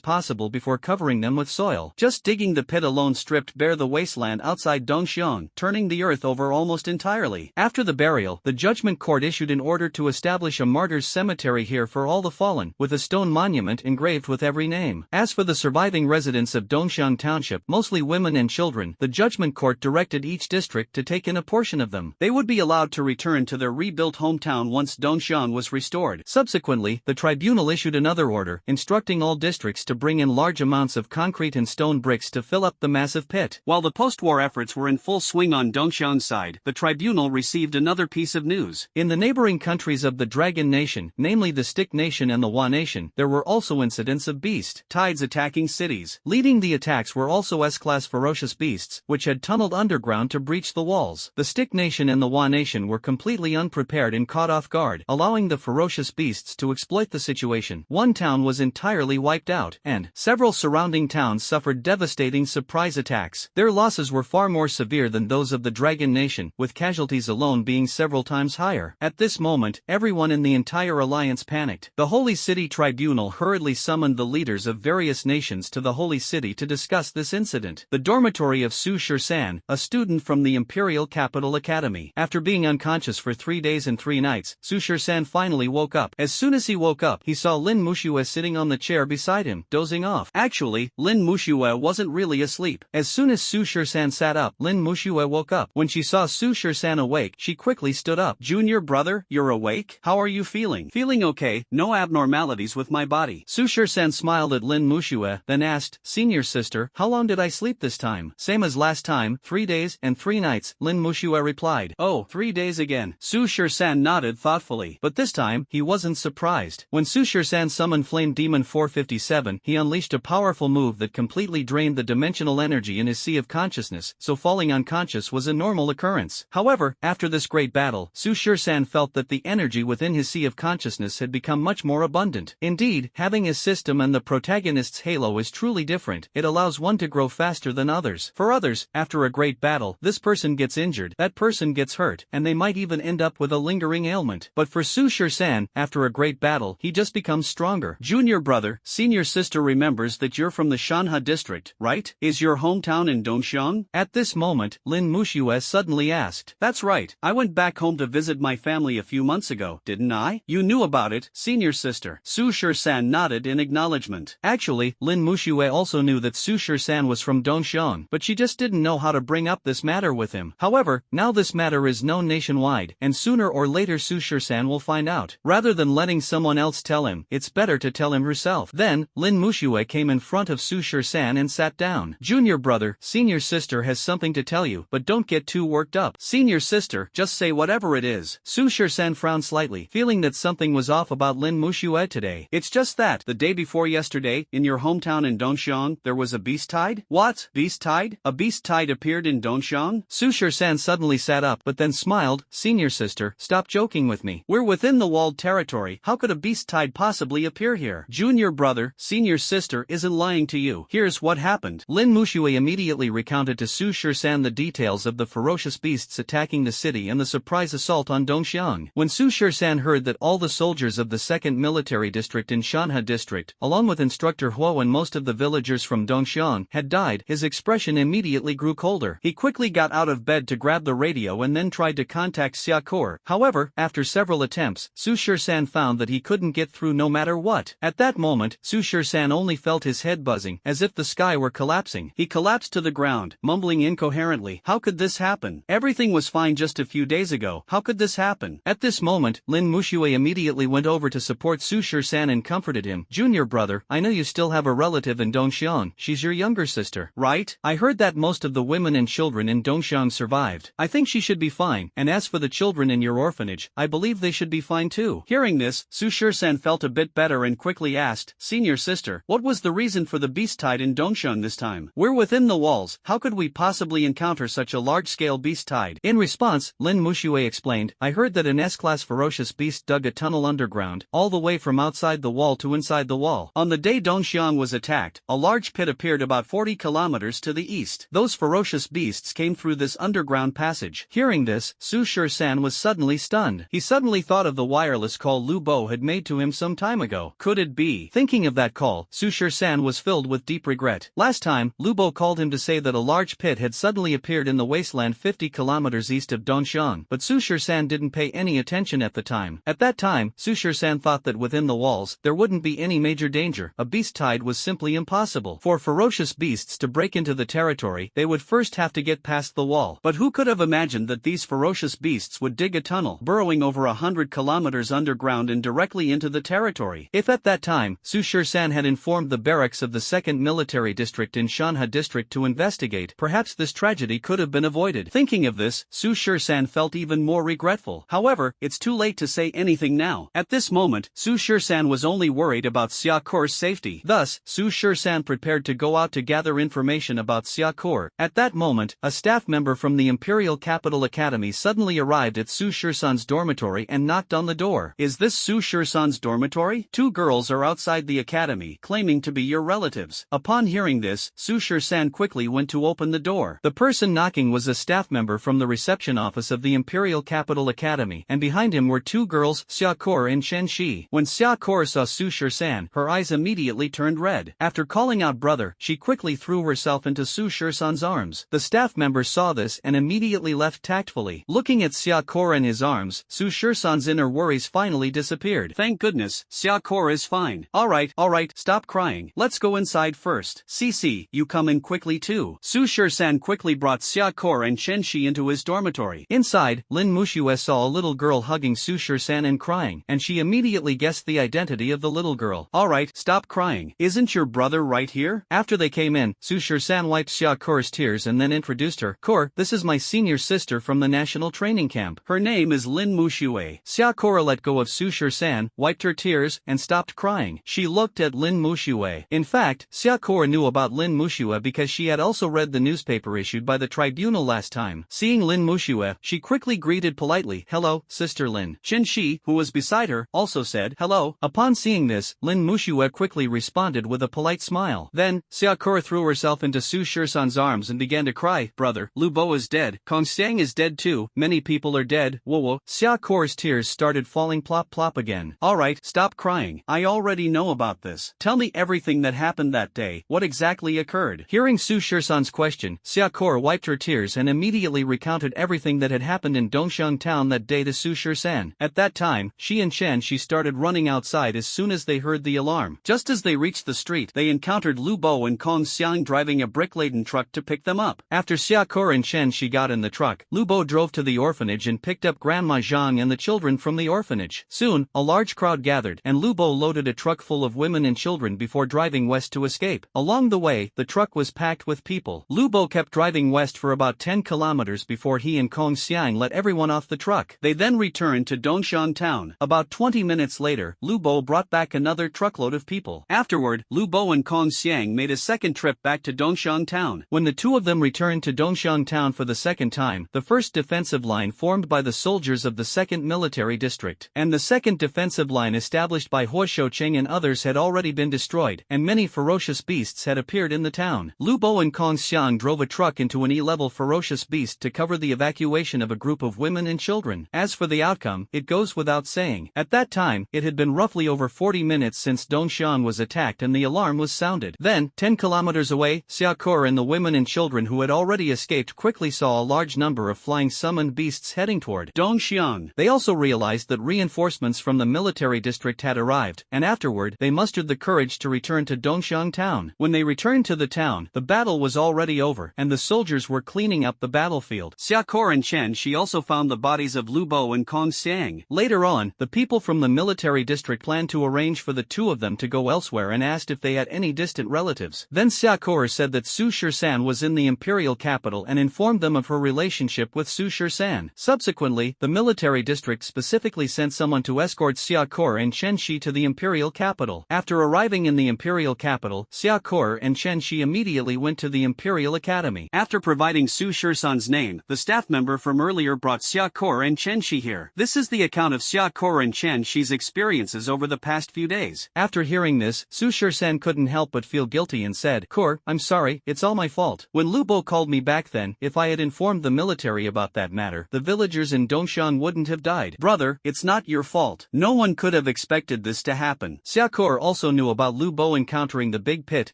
possible before covering them with soil. Just digging the pit alone stripped bare the wasteland outside Dongxiang, turning the earth over almost entirely. After the burial, the judgment court issued an order to establish a martyrs' cemetery here for all the fallen, with a stone monument engraved with every name. As for the surviving residents of Dongxiang Township, mostly women and children, the judgment court directed each district to take in a portion of them. They would be allowed to return to their rebuilt hometown once Dongxiang was restored. Subsequently, the tribunal issued another order, instructing all districts to bring in large amounts of concrete and stone bricks to fill up the massive pit. While the post-war efforts were in full swing on Dongxiang's side, the tribunal received another piece of news. In the neighboring countries of the Dragon Nation, namely the Stick Nation and the Hua Nation, there were also incidents of beast tides attacking cities. Leading the attacks were also S-class ferocious beasts, which had tunneled underground to breach the walls. The Stick Nation and the Hua Nation were completely unprepared and caught off guard, allowing the ferocious beasts to exploit the situation. One town was entirely wiped out, and several surrounding towns suffered devastating surprise attacks. Their losses were far more severe than those of the Dragon Nation, with casualties alone being several times higher. At this moment, everyone in the entire alliance panicked. The Holy City Tribunal hurriedly summoned the leaders of various nations to the Holy City to discuss this incident. The dormitory of Su Shirsan, a student from the Imperial Capital Academy. After being unconscious for 3 days and 3 nights, Su Shirsan finally woke up. As soon as he woke up, he saw Lin Mushue sitting on the chair beside him, dozing off. Actually, Lin Mushue wasn't really probably asleep. As soon as Su Shur-san sat up, Lin Muxue woke up. When she saw Su Shur-san awake, she quickly stood up. Junior brother, you're awake? How are you feeling? Feeling okay, no abnormalities with my body. Su Shur-san smiled at Lin Muxue, then asked, Senior sister, how long did I sleep this time? Same as last time, 3 days and 3 nights, Lin Muxue replied. Oh, 3 days again. Su Shur-san nodded thoughtfully, but this time, he wasn't surprised. When Su Shur-san summoned Flame Demon 457, he unleashed a powerful move that completely drained the dimensional energy in his sea of consciousness, so falling unconscious was a normal occurrence. However, after this great battle, Su Shur-san felt that the energy within his sea of consciousness had become much more abundant. Indeed, having his system and the protagonist's halo is truly different. It allows one to grow faster than others. For others, after a great battle, this person gets injured, that person gets hurt, and they might even end up with a lingering ailment. But for Su Shur-san, after a great battle, he just becomes stronger. Junior brother, senior sister remembers that you're from the Shanha district, right? Is your hometown in Dongxiang? At this moment, Lin Muxue suddenly asked. That's right, I went back home to visit my family a few months ago, didn't I? You knew about it, senior sister. Su Shur-san nodded in acknowledgement. Actually, Lin Muxue also knew that Su Shur-san was from Dongxiang, but she just didn't know how to bring up this matter with him. However, now this matter is known nationwide, and sooner or later Su Shur-san will find out. Rather than letting someone else tell him, it's better to tell him herself. Then, Lin Muxue came in front of Su Shur-san and sat down. Junior brother, senior sister has something to tell you, but don't get too worked up. Senior sister, just say whatever it is. Su Shur-san frowned slightly, feeling that something was off about Lin Muxue today. It's just that, the day before yesterday, in your hometown in Dongxiang, there was a beast tide? What? Beast tide? A beast tide appeared in Dongxiang? Su Shur-san suddenly sat up, but then smiled. Senior sister, stop joking with me. We're within the walled territory, how could a beast tide possibly appear here? Junior brother, senior sister isn't lying to you. Here's what happened. Lin Muxue immediately recounted to Su Shur-san the details of the ferocious beasts attacking the city and the surprise assault on Dongxiang. When Su Shur-san heard that all the soldiers of the 2nd Military District in Shanha District, along with Instructor Huo and most of the villagers from Dongxiang, had died, his expression immediately grew colder. He quickly got out of bed to grab the radio and then tried to contact Xiaokor. However, after several attempts, Su Shur-san found that he couldn't get through no matter what. At that moment, Su Shur-san only felt his head buzzing, as if the sky were collapsing. He collapsed to the ground, mumbling incoherently. How could this happen? Everything was fine just a few days ago. How could this happen? At this moment, Lin Muxue immediately went over to support Su Shur-san and comforted him. Junior brother, I know you still have a relative in Dongxiang. She's your younger sister, right? I heard that most of the women and children in Dongxiang survived. I think she should be fine, and as for the children in your orphanage, I believe they should be fine too. Hearing this, Su Shur-san felt a bit better and quickly asked, Senior sister, what was the reason for the beast tide in Dongxiang this time? We're within the walls, how could we possibly encounter such a large-scale beast tide? In response, Lin Muxue explained, I heard that an S-class ferocious beast dug a tunnel underground, all the way from outside the wall to inside the wall. On the day Dongxiang was attacked, a large pit appeared about 40 kilometers to the east. Those ferocious beasts came through this underground passage. Hearing this, Su Shur-san was suddenly stunned. He suddenly thought of the wireless call Lu Bo had made to him some time ago. Could it be? Thinking of that call, Su Shur-san was filled with deep regret. Last time, Lu Bo called him to say that a large pit had suddenly appeared in the wasteland 50 kilometers east of Dongxiang, but Su Shur-san didn't pay any attention at the time. At that time, Su Shur-san thought that within the walls, there wouldn't be any major danger. A beast tide was simply impossible. For ferocious beasts to break into the territory, they would first have to get past the wall. But who could have imagined that these ferocious beasts would dig a tunnel, burrowing over 100 kilometers underground and directly into the territory? If at that time, Su Shur-san had informed the barracks of the 2nd Military District in Shanha District to investigate, perhaps this tragedy could have been avoided. Thinking of this, Su Shur-san felt even more regretful. However, it's too late to say anything now. At this moment, Su Shur-san was only worried about Xiaokor's safety. Thus, Su Shur-san prepared to go out to gather information about Xiaokor. At that moment, a staff member from the Imperial Capital Academy suddenly arrived at Su Shur-san's dormitory and knocked on the door. Is this Su Shur-san's dormitory? 2 girls are outside the academy, claiming to be your relatives. Upon hearing this, Su Shur-san quickly went to open the door. The person knocking was a staff member from the reception office of the Imperial Capital Academy, and behind him were 2 girls, Xiaokor and Shenxi. When Xiaokor saw Su Shur-san, her eyes immediately turned red. After calling out brother, she quickly threw herself into Su Shur-san's arms. The staff member saw this and immediately left tactfully. Looking at Xiaokor and his arms, Su Shur-san's inner worries finally disappeared. Thank goodness, Xiaokor is fine. Alright, stop crying. Let's go inside first. Cece, you come in quickly too. Su Shur-san quickly brought Xiaokor and Chen Shi into his dormitory. Inside, Lin Muxue saw a little girl hugging Su Shur-san and crying, and she immediately guessed the identity of the little girl. Alright, stop crying. Isn't your brother right here? After they came in, Su Shur-san wiped Xiaokor's tears and then introduced her. Kor, this is my senior sister from the national training camp. Her name is Lin Muxue. Xiaokor let go of Su Shur-san, wiped her tears, and stopped crying. She looked at Lin Muxue. In fact, Xiaokor knew about Lin Muxue because she had also read the newspaper issued by the tribunal last time. Seeing Lin Muxue, she quickly greeted politely, "Hello, Sister Lin." Chen Shi, who was beside her, also said, "Hello." Upon seeing this, Lin Muxue quickly responded with a polite smile. Then, Xiaokor threw herself into Su Shur-san's arms and began to cry. "Brother, Lu Bo is dead. Kong Xiang is dead too. Many people are dead. Whoa. Xiaokor's tears started falling plop plop again. Alright, stop crying. I already know about this. Tell me everything that happened that day. What exactly occurred?" Hearing Su Shur-san's question, Xiaokor wiped her tears and immediately recounted everything that had happened in Dongxiang town that day to Su Shur-san. At that time, she and Chen Shi started running outside as soon as they heard the alarm. Just as they reached the street, they encountered Lu Bo and Kong Xiang driving a brick-laden truck to pick them up. After Xiaokor and Chen Shi got in the truck, Lu Bo drove to the orphanage and picked up Grandma Zhang and the children from the orphanage. Soon, a large crowd gathered, and Lu Bo loaded a truck full of women and children before driving west to escape. Along the way, the truck was packed with people. Lu Bo kept driving west for about 10 kilometers before he and Kong Xiang let everyone off the truck. They then returned to Dongxiang town. About 20 minutes later, Lu Bo brought back another truckload of people. Afterward, Lu Bo and Kong Xiang made a second trip back to Dongxiang town. When the two of them returned to Dongxiang town for the second time, the first defensive line formed by the soldiers of the 2nd Military District and the second defensive line established by Huo Shoucheng and others had already been destroyed, and many ferocious beasts had appeared in the town. Lu Bo and Kong Xiang drove a truck into an E-level ferocious beast to cover the evacuation of a group of women and children. As for the outcome, it goes without saying. At that time, it had been roughly over 40 minutes since Dongxiang was attacked and the alarm was sounded. Then, 10 kilometers away, Xiaokor and the women and children who had already escaped quickly saw a large number of flying summoned beasts heading toward Dongxiang. They also realized that reinforcements from the military district had arrived, and afterward, they mustered the courage to return to Dongxiang town. When they returned to the town, the battle was already over, and the soldiers were cleaning up the battlefield. Xiaokor and Chen Shi also found the bodies of Lu Bo and Kong Xiang. Later on, the people from the military district planned to arrange for the two of them to go elsewhere and asked if they had any distant relatives. Then Xiaokor said that Su Shur-san was in the imperial capital and informed them of her relationship with Su Shur-san. Subsequently, the military district specifically sent someone to escort Xiaokor and Chen Shi to the imperial capital. After arriving in the imperial capital, Xiaokor and Chen Shi immediately went to the imperial academy. After providing Su Shur-san's name, the staff member from earlier brought Xiaokor and Chen Shi here. This is the account of Xiaokor and Chen Shi's experiences over the past few days. After hearing this, Su Shur-san couldn't help but feel guilty and said, "Kor, I'm sorry, it's all my fault. When Lu Bo called me back then, if I had informed the military about that matter, the villagers in Dongxiang wouldn't have died." "Brother, it's not your fault. No one could have expected this to happen." Xiaokor also knew about Lu Bo encountering the big pit.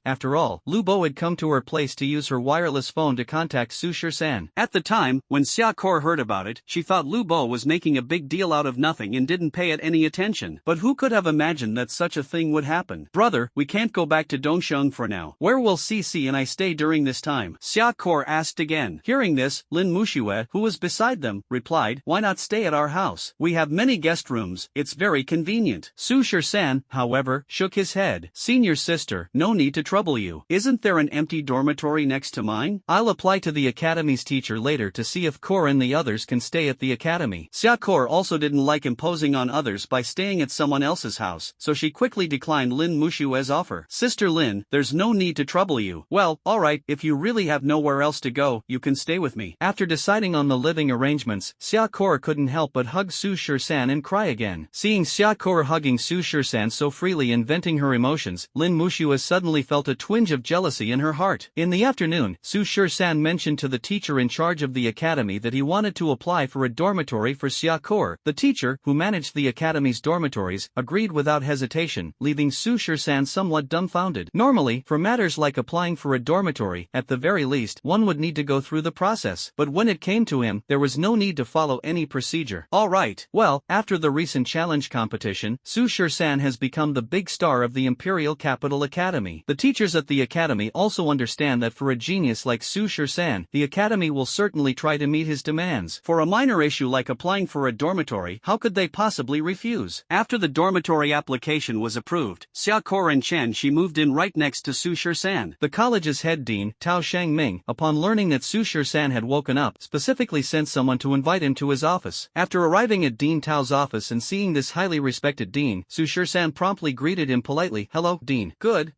After all, Lu Bo had come to her place to use her wireless phone to contact Su Shur-san. At the time, when Xiaokor heard about it, she thought Lu Bo was making a big deal out of nothing and didn't pay it any attention. But who could have imagined that such a thing would happen? "Brother, we can't go back to Dongxiang for now. Where will Cici and I stay during this time?" Xiaokor asked again. Hearing this, Lin Muxue, who was beside them, replied, "Why not stay at our house? We have many guest rooms. It's very convenient." Su Shur-san, however, shook his head. "Senior sister, no need to trouble you. Isn't there an empty dormitory next to mine? I'll apply to the academy's teacher later to see if Kor and the others can stay at the academy." Xiaokor also didn't like imposing on others by staying at someone else's house, so she quickly declined Lin Muxue's offer. "Sister Lin, there's no need to trouble you." "Well, alright, if you really have nowhere else to go, you can stay with me." After deciding on the living arrangements, Xiaokor couldn't help but hug Su Shur-san and cry again. Seeing Xiaokor hugging Su Shur-san so freely and venting her emotions, Lin Muxue suddenly felt a twinge of jealousy in her heart. In the afternoon, Su Shur-san mentioned to the teacher in charge of the academy that he wanted to apply for a dormitory for Xiaokor. The teacher, who managed the academy's dormitories, agreed without hesitation, leaving Su Shur-san somewhat dumbfounded. Normally, for matters like applying for a dormitory, at the very least, one would need to go through the process. But when it came to him, there was no need to follow any procedure. Alright, well, after the recent challenge competition, Su Shur-san has become the big star of the Imperial Capital Academy. The teachers at the academy academy also understand that for a genius like Su Shur-san, the academy will certainly try to meet his demands. For a minor issue like applying for a dormitory, how could they possibly refuse? After the dormitory application was approved, Xia Koren Chen she moved in right next to Su Shur-san. The college's head dean, Tao Shangming, upon learning that Su Shur-san had woken up, specifically sent someone to invite him to his office. After arriving at Dean Tao's office and seeing this highly respected dean, Su Shur-san promptly greeted him politely. Hello, dean. Good.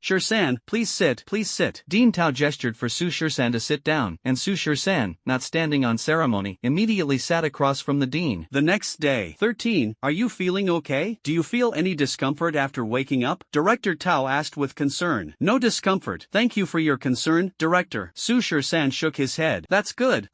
Shur-san, please sit. Dean Tao gestured for Su Shur-san to sit down, and Su Shur-san, not standing on ceremony, immediately sat across from the dean. The next day. 13. Are you feeling okay? Do you feel any discomfort after waking up? Director Tao asked with concern. No discomfort. Thank you for your concern, Director. Su Shur-san shook his head. That's good.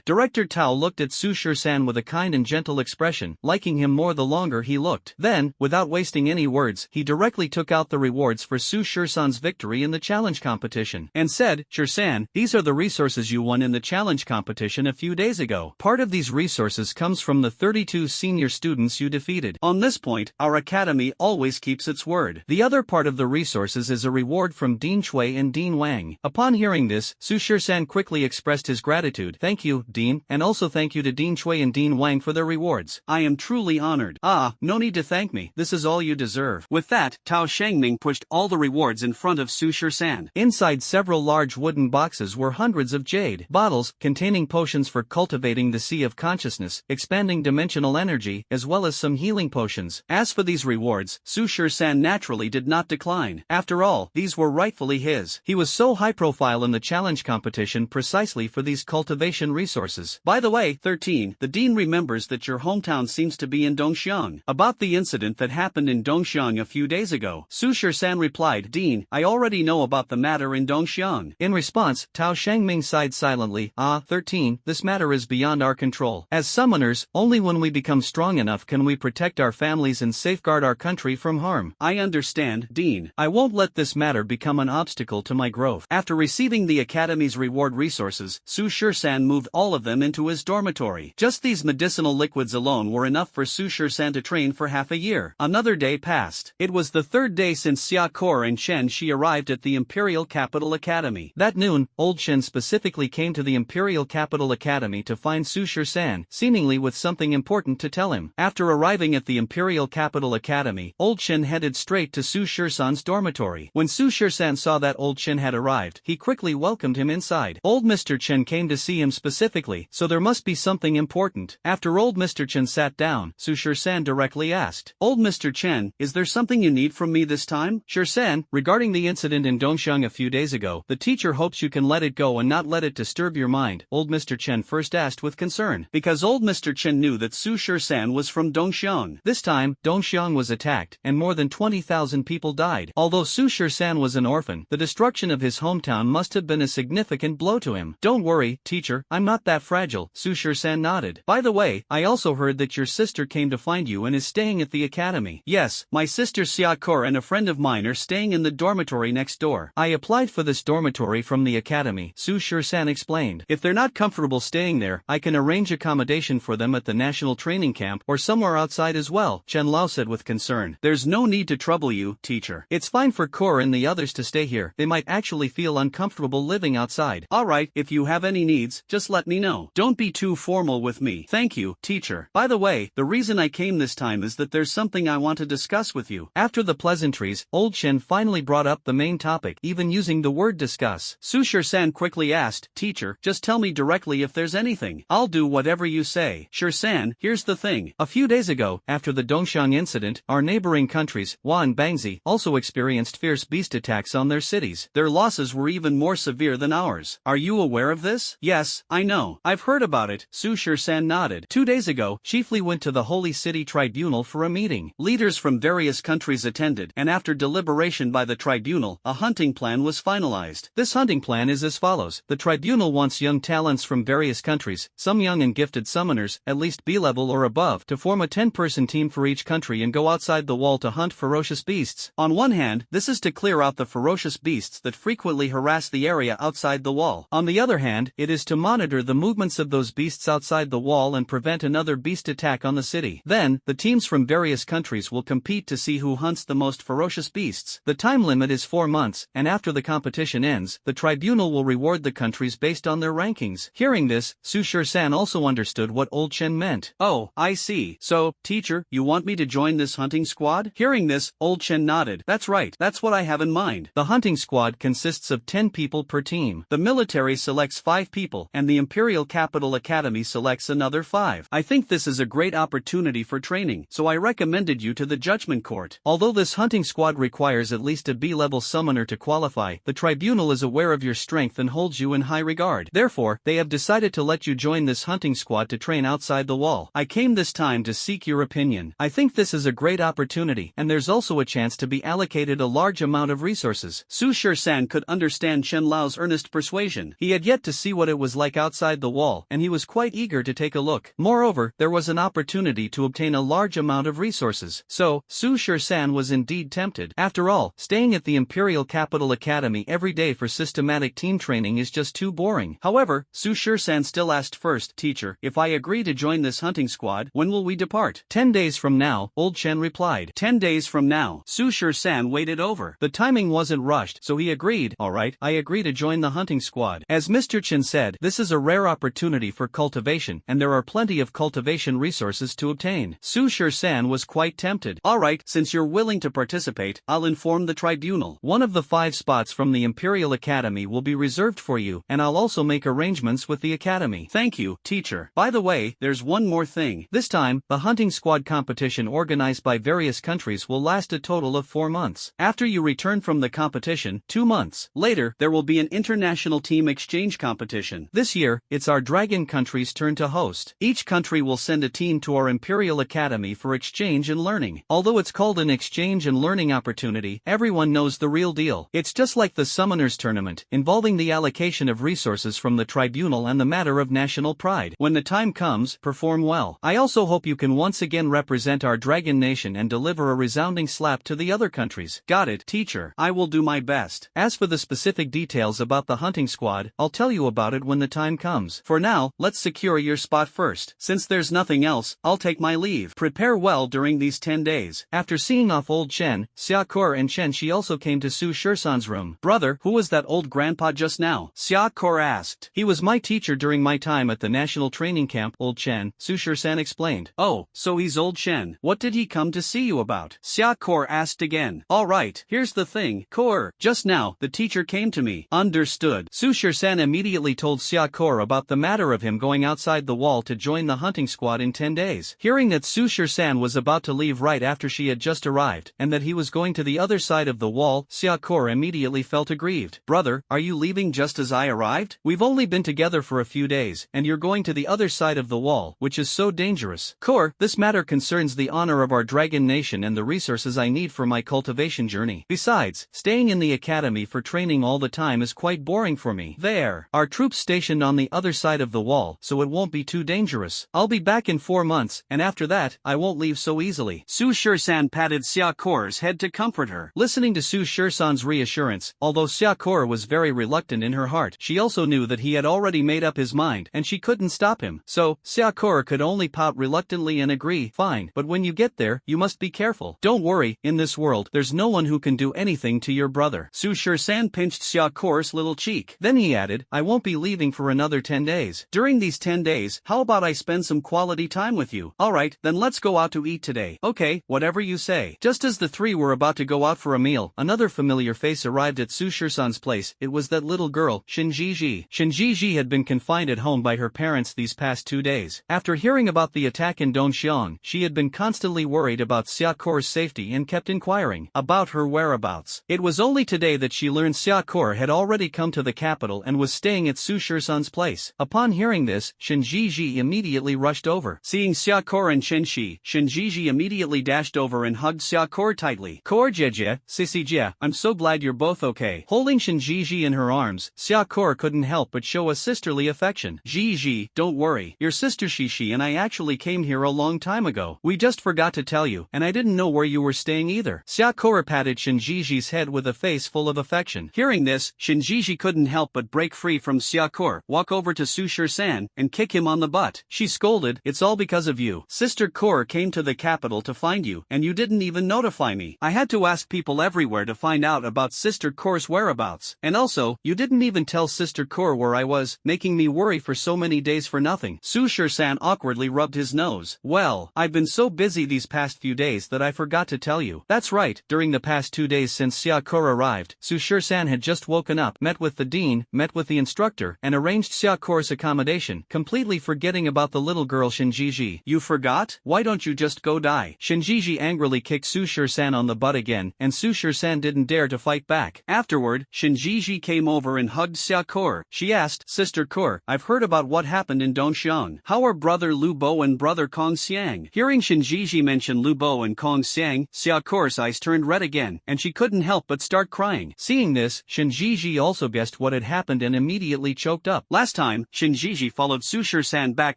Director Tao looked at Su Shur-san with a kind and gentle expression, liking him more the longer he looked. Then, without wasting any words, he directly took out the rewards for Su Shur-san's victory in the challenge competition, and said, Shur-san, these are the resources you won in the challenge competition a few days ago. Part of these resources comes from the 32 senior students you defeated. On this point, our academy always keeps its word. The other part of the resources is a reward from Dean Shui and Dean Wang. Upon hearing this, Su Shur-san quickly expressed his gratitude. Thank you, Dean, and also thank you to Dean Shui and Dean Wang for their rewards. I am truly honored. No need to thank me. This is all you deserve. With that, Tao Shangming pushed all the rewards in front of Su Shur-san. Inside several large wooden boxes were hundreds of jade bottles containing potions for cultivating the sea of consciousness, expanding dimensional energy, as well as some healing potions. As for these rewards, Su Shur-san naturally did not decline. After all, these were rightfully his. He was so high profile in the challenge competition precisely for these cultivation resources. By the way, 13, the dean remembers that your hometown seems to be in Dongxiang. About the incident that happened in Dongxiang a few days ago, Su Shur-san replied, Dean, I already know about the matter in Dongxiang. In response, Tao Shangming sighed silently. 13, this matter is beyond our control. As summoners, only when we become strong enough can we protect our families and safeguard our country from harm. I understand, Dean. I won't let this matter become an obstacle to my growth. After receiving the Academy's reward resources, Su Shur-san moved all of them into his dormitory. Just these medicinal liquids alone were enough for Su Shur-san to train for half a year. Another day passed. It was the third day since Xia Koren Chen she arrived at the Imperial Capital Academy. That noon, Old Chen specifically came to the Imperial Capital Academy to find Su Shur-san, seemingly with something important to tell him. After arriving at the Imperial Capital Academy, Old Chen headed straight to Su Shur-san's dormitory. When Su Shur-san saw that Old Chen had arrived, he quickly welcomed him inside. Old Mr. Chen came to see him specifically, so there must be something important. After Old Mr. Chen sat down, Su Shur-san directly asked, Old Mr. Chen, is there something you need from me this time? Shur-san, regarding the incident in Dongxiang a few days ago, the teacher hopes you can let it go and not let it disturb your mind, Old Mr. Chen first asked with concern. Because Old Mr. Chen knew that Su Shur-san was from Dongxiang. This time, Dongxiang was attacked, and more than 20,000 people died. Although Su Shur-san was an orphan, the destruction of his hometown must have been a significant blow to him. Don't worry, teacher, I'm not that fragile, Su Shur-san nodded. By the way, I also heard that your sister came to find you and is staying at the academy. Yes, my sister Siakor and a friend of mine are staying in the dormitory next door. I applied for this dormitory from the academy, Su Shur-san explained. If they're not comfortable staying there, I can arrange accommodation for them at the national training camp or somewhere outside as well, Chen Lao said with concern. There's no need to trouble you, teacher. It's fine for Kor and the others to stay here. They might actually feel uncomfortable living outside. Alright, if you have any needs, just let me know. Don't be too formal with me. Thank you, teacher. By the way, the reason I came this time is that there's something I want to discuss with you. After the pleasantries, Old Chen finally brought up the main topic, even using the word discuss. Su Shur-san quickly asked, Teacher, just tell me directly if there's anything. I'll do whatever you say. Shur-san, here's the thing. A few days ago, after the Dongxiang incident, our neighboring countries, Hua and Bangzi, also experienced fierce beast attacks on their cities. Their losses were even more severe than ours. Are you aware of this? Yes, I know. I've heard about it, Su Shur-san nodded. 2 days ago, Chief Li went to the Holy City Tribunal for a meeting. Leaders from various countries attended, and after deliberation by the tribunal, a hunting plan was finalized. This hunting plan is as follows. The tribunal wants young talents from various countries, some young and gifted summoners, at least B-level or above, to form a 10-person team for each country and go outside the wall to hunt ferocious beasts. On one hand, this is to clear out the ferocious beasts that frequently harass the area outside the wall. On the other hand, it is to monitor the movements of those beasts outside the wall and prevent another beast attack on the city. Then, the teams from various countries will compete to see who hunts the most ferocious beasts. The time limit is 4 months, and after the competition ends, the tribunal will reward the countries based on their rankings. Hearing this, Su Shur-san also understood what old Chen meant. Oh, I see. So, teacher, you want me to join this hunting squad? Hearing this, old Chen nodded. That's right, that's what I have in mind. The hunting squad consists of 10 people per team. The military selects 5 people, and the Imperial Capital Academy selects another 5. I think this is a great opportunity for training, so I recommended you to the judgment court. Although this hunting squad requires at least a B-level summoner to qualify, the tribunal is aware of your strength and holds you in high regard. Therefore, they have decided to let you join this hunting squad to train outside the wall. I came this time to seek your opinion. I think this is a great opportunity, and there's also a chance to be allocated a large amount of resources. Su Shur-san could understand Chen Lao's earnest persuasion. He had yet to see what it was like outside the wall, and he was quite eager to take a look. Moreover, there was an opportunity to obtain a large amount of resources. So, Su Shur-san was indeed tempted. After all, staying at the Imperial Capital Academy every day for systematic team training is just too boring. However, Su Shur-san still asked first, teacher, if I agree to join this hunting squad, when will we depart? 10 days from now, old Chen replied. 10 days from now. Su Shur-san waited over. The timing wasn't rushed, so he agreed. Alright, I agree to join the hunting squad. As Mr. Chen said, this is a rare opportunity for cultivation, and there are plenty of cultivation resources to obtain. Su Shur-san was quite tempted. Alright, since you're willing to participate, I'll inform the tribunal. One of the 5 spots from the Imperial Academy will be reserved for you, and I'll also make arrangements with the Academy. Thank you, teacher. By the way, there's one more thing. This time, the hunting squad competition organized by various countries will last a total of 4 months. After you return from the competition, 2 months later, there will be an international team exchange competition. This year, it's our dragon country's turn to host. Each country will send a team to our Imperial Academy for exchange and learning. Although it's called an exchange and learning opportunity, everyone knows the real deal. It's just like the Summoners Tournament, involving the allocation of resources from the tribunal and the matter of national pride. When the time comes, perform well. I also hope you can once again represent our dragon nation and deliver a resounding slap to the other countries. Got it, teacher. I will do my best. As for the specific details about the hunting squad, I'll tell you about it when the time comes. For now, let's secure your spot first. Since there's nothing else, I'll take my leave. Prepare well during these 10 days. After seeing off old Chen, Xiaokor and Chen Shi also came to Su Shur-san's room. Brother, who was that old grandpa just now? Xiaokor asked. He was my teacher during my time at the national training camp, old Chen, Su Shur-san explained. Oh, so he's old Chen. What did he come to see you about? Xiaokor asked again. Alright, here's the thing, Kor. Just now, the teacher came to me. Understood. Su Shur-san immediately told Xiaokor about the matter of him going outside the wall to join the hunting squad in 10 days. Hearing that Su Shur-san was about to leave right after she had just arrived, and that he was going to the other side of the wall, Xiaokor immediately felt aggrieved. Brother, are you leaving just as I arrived? We've only been together for a few days, and you're going to the other side of the wall, which is so dangerous. Kor, this matter concerns the honor of our dragon nation and the resources I need for my cultivation journey. Besides, staying in the academy for training all the time is quite boring for me. There are troops stationed on the other side of the wall, so it won't be too dangerous. I'll be back in 4 months, and after that, I won't leave so easily. Su Shur-san patted Xiaokor's head to comfort her. Listening to Su Shur-san's reassurance, although Xiaokor was very reluctant in her heart, she also knew that he had already made up his mind, and she couldn't stop him. So, Xiaokor could only pout reluctantly and agree, fine, but when you get there, you must be careful. Don't worry, in this world, there's no one who can do anything to your brother. Su Shur-san pinched Xiaokor's little cheek. Then he added, I won't be leaving for another 10 days. During these 10 days, how about I spend some quality time with you? Alright, then let's go out to eat today. Okay, whatever you say. Just as the three were about to go out for a meal, another familiar face arrived at Su Shur-san's place. It was that little girl, Shinjiji. Shinjiji had been confined at home by her parents these past 2 days. After hearing about the attack in Dongxiang, she had been constantly worried about Xiaokor's safety and kept inquiring about her whereabouts. It was only today that she learned Xiaokor had already come to the capital and was staying at Su Shur-san's place. Upon hearing this, Shinjiji immediately rushed over. Seeing Xiaokor and Shenshi, Shinjiji immediately dashed over and hugged Xiaokor tightly. Kor Jejia, Sisijia, I'm so glad you're both okay. Holding Shinjiji in her arms, Xiaokor couldn't help but show a sisterly affection. Jiji, don't worry. Your sister Shishi and I actually came here a long time ago. We just forgot to tell you, and I didn't know where you were staying either. Xiaokor patted Shinjiji's head with a face full of affection. Hearing this, Shinjiji couldn't help but break free from Xiaokor, walk over to Su Shur-san, and kick him on the butt. She scolded, it's all because of you. Sister Kor came to the capital to find you, and you didn't even notify me. I had to ask people everywhere to find find out about Sister Kor's whereabouts. And also, you didn't even tell Sister Kor where I was, making me worry for so many days for nothing. Sushir-san awkwardly rubbed his nose. Well, I've been so busy these past few days that I forgot to tell you. That's right, during the past 2 days since Xia Kor arrived, Sushir-san had just woken up, met with the dean, met with the instructor, and arranged Xia Kor's accommodation, completely forgetting about the little girl Shinjiji. You forgot? Why don't you just go die? Shinjiji angrily kicked Sushir-san on the butt again, and Sushir-san didn't dare to fight back. Afterward, Shinjiji came over and hugged Xia Kor. She asked, Sister Kor, I've heard about what happened in Dongxiang. How are brother Lu Bo and brother Kong Xiang? Hearing Shinjiji mention Lu Bo and Kong Xiang, Xia Kor's eyes turned red again, and she couldn't help but start crying. Seeing this, Shinjiji also guessed what had happened and immediately choked up. Last time, Shinjiji followed Sushir-san back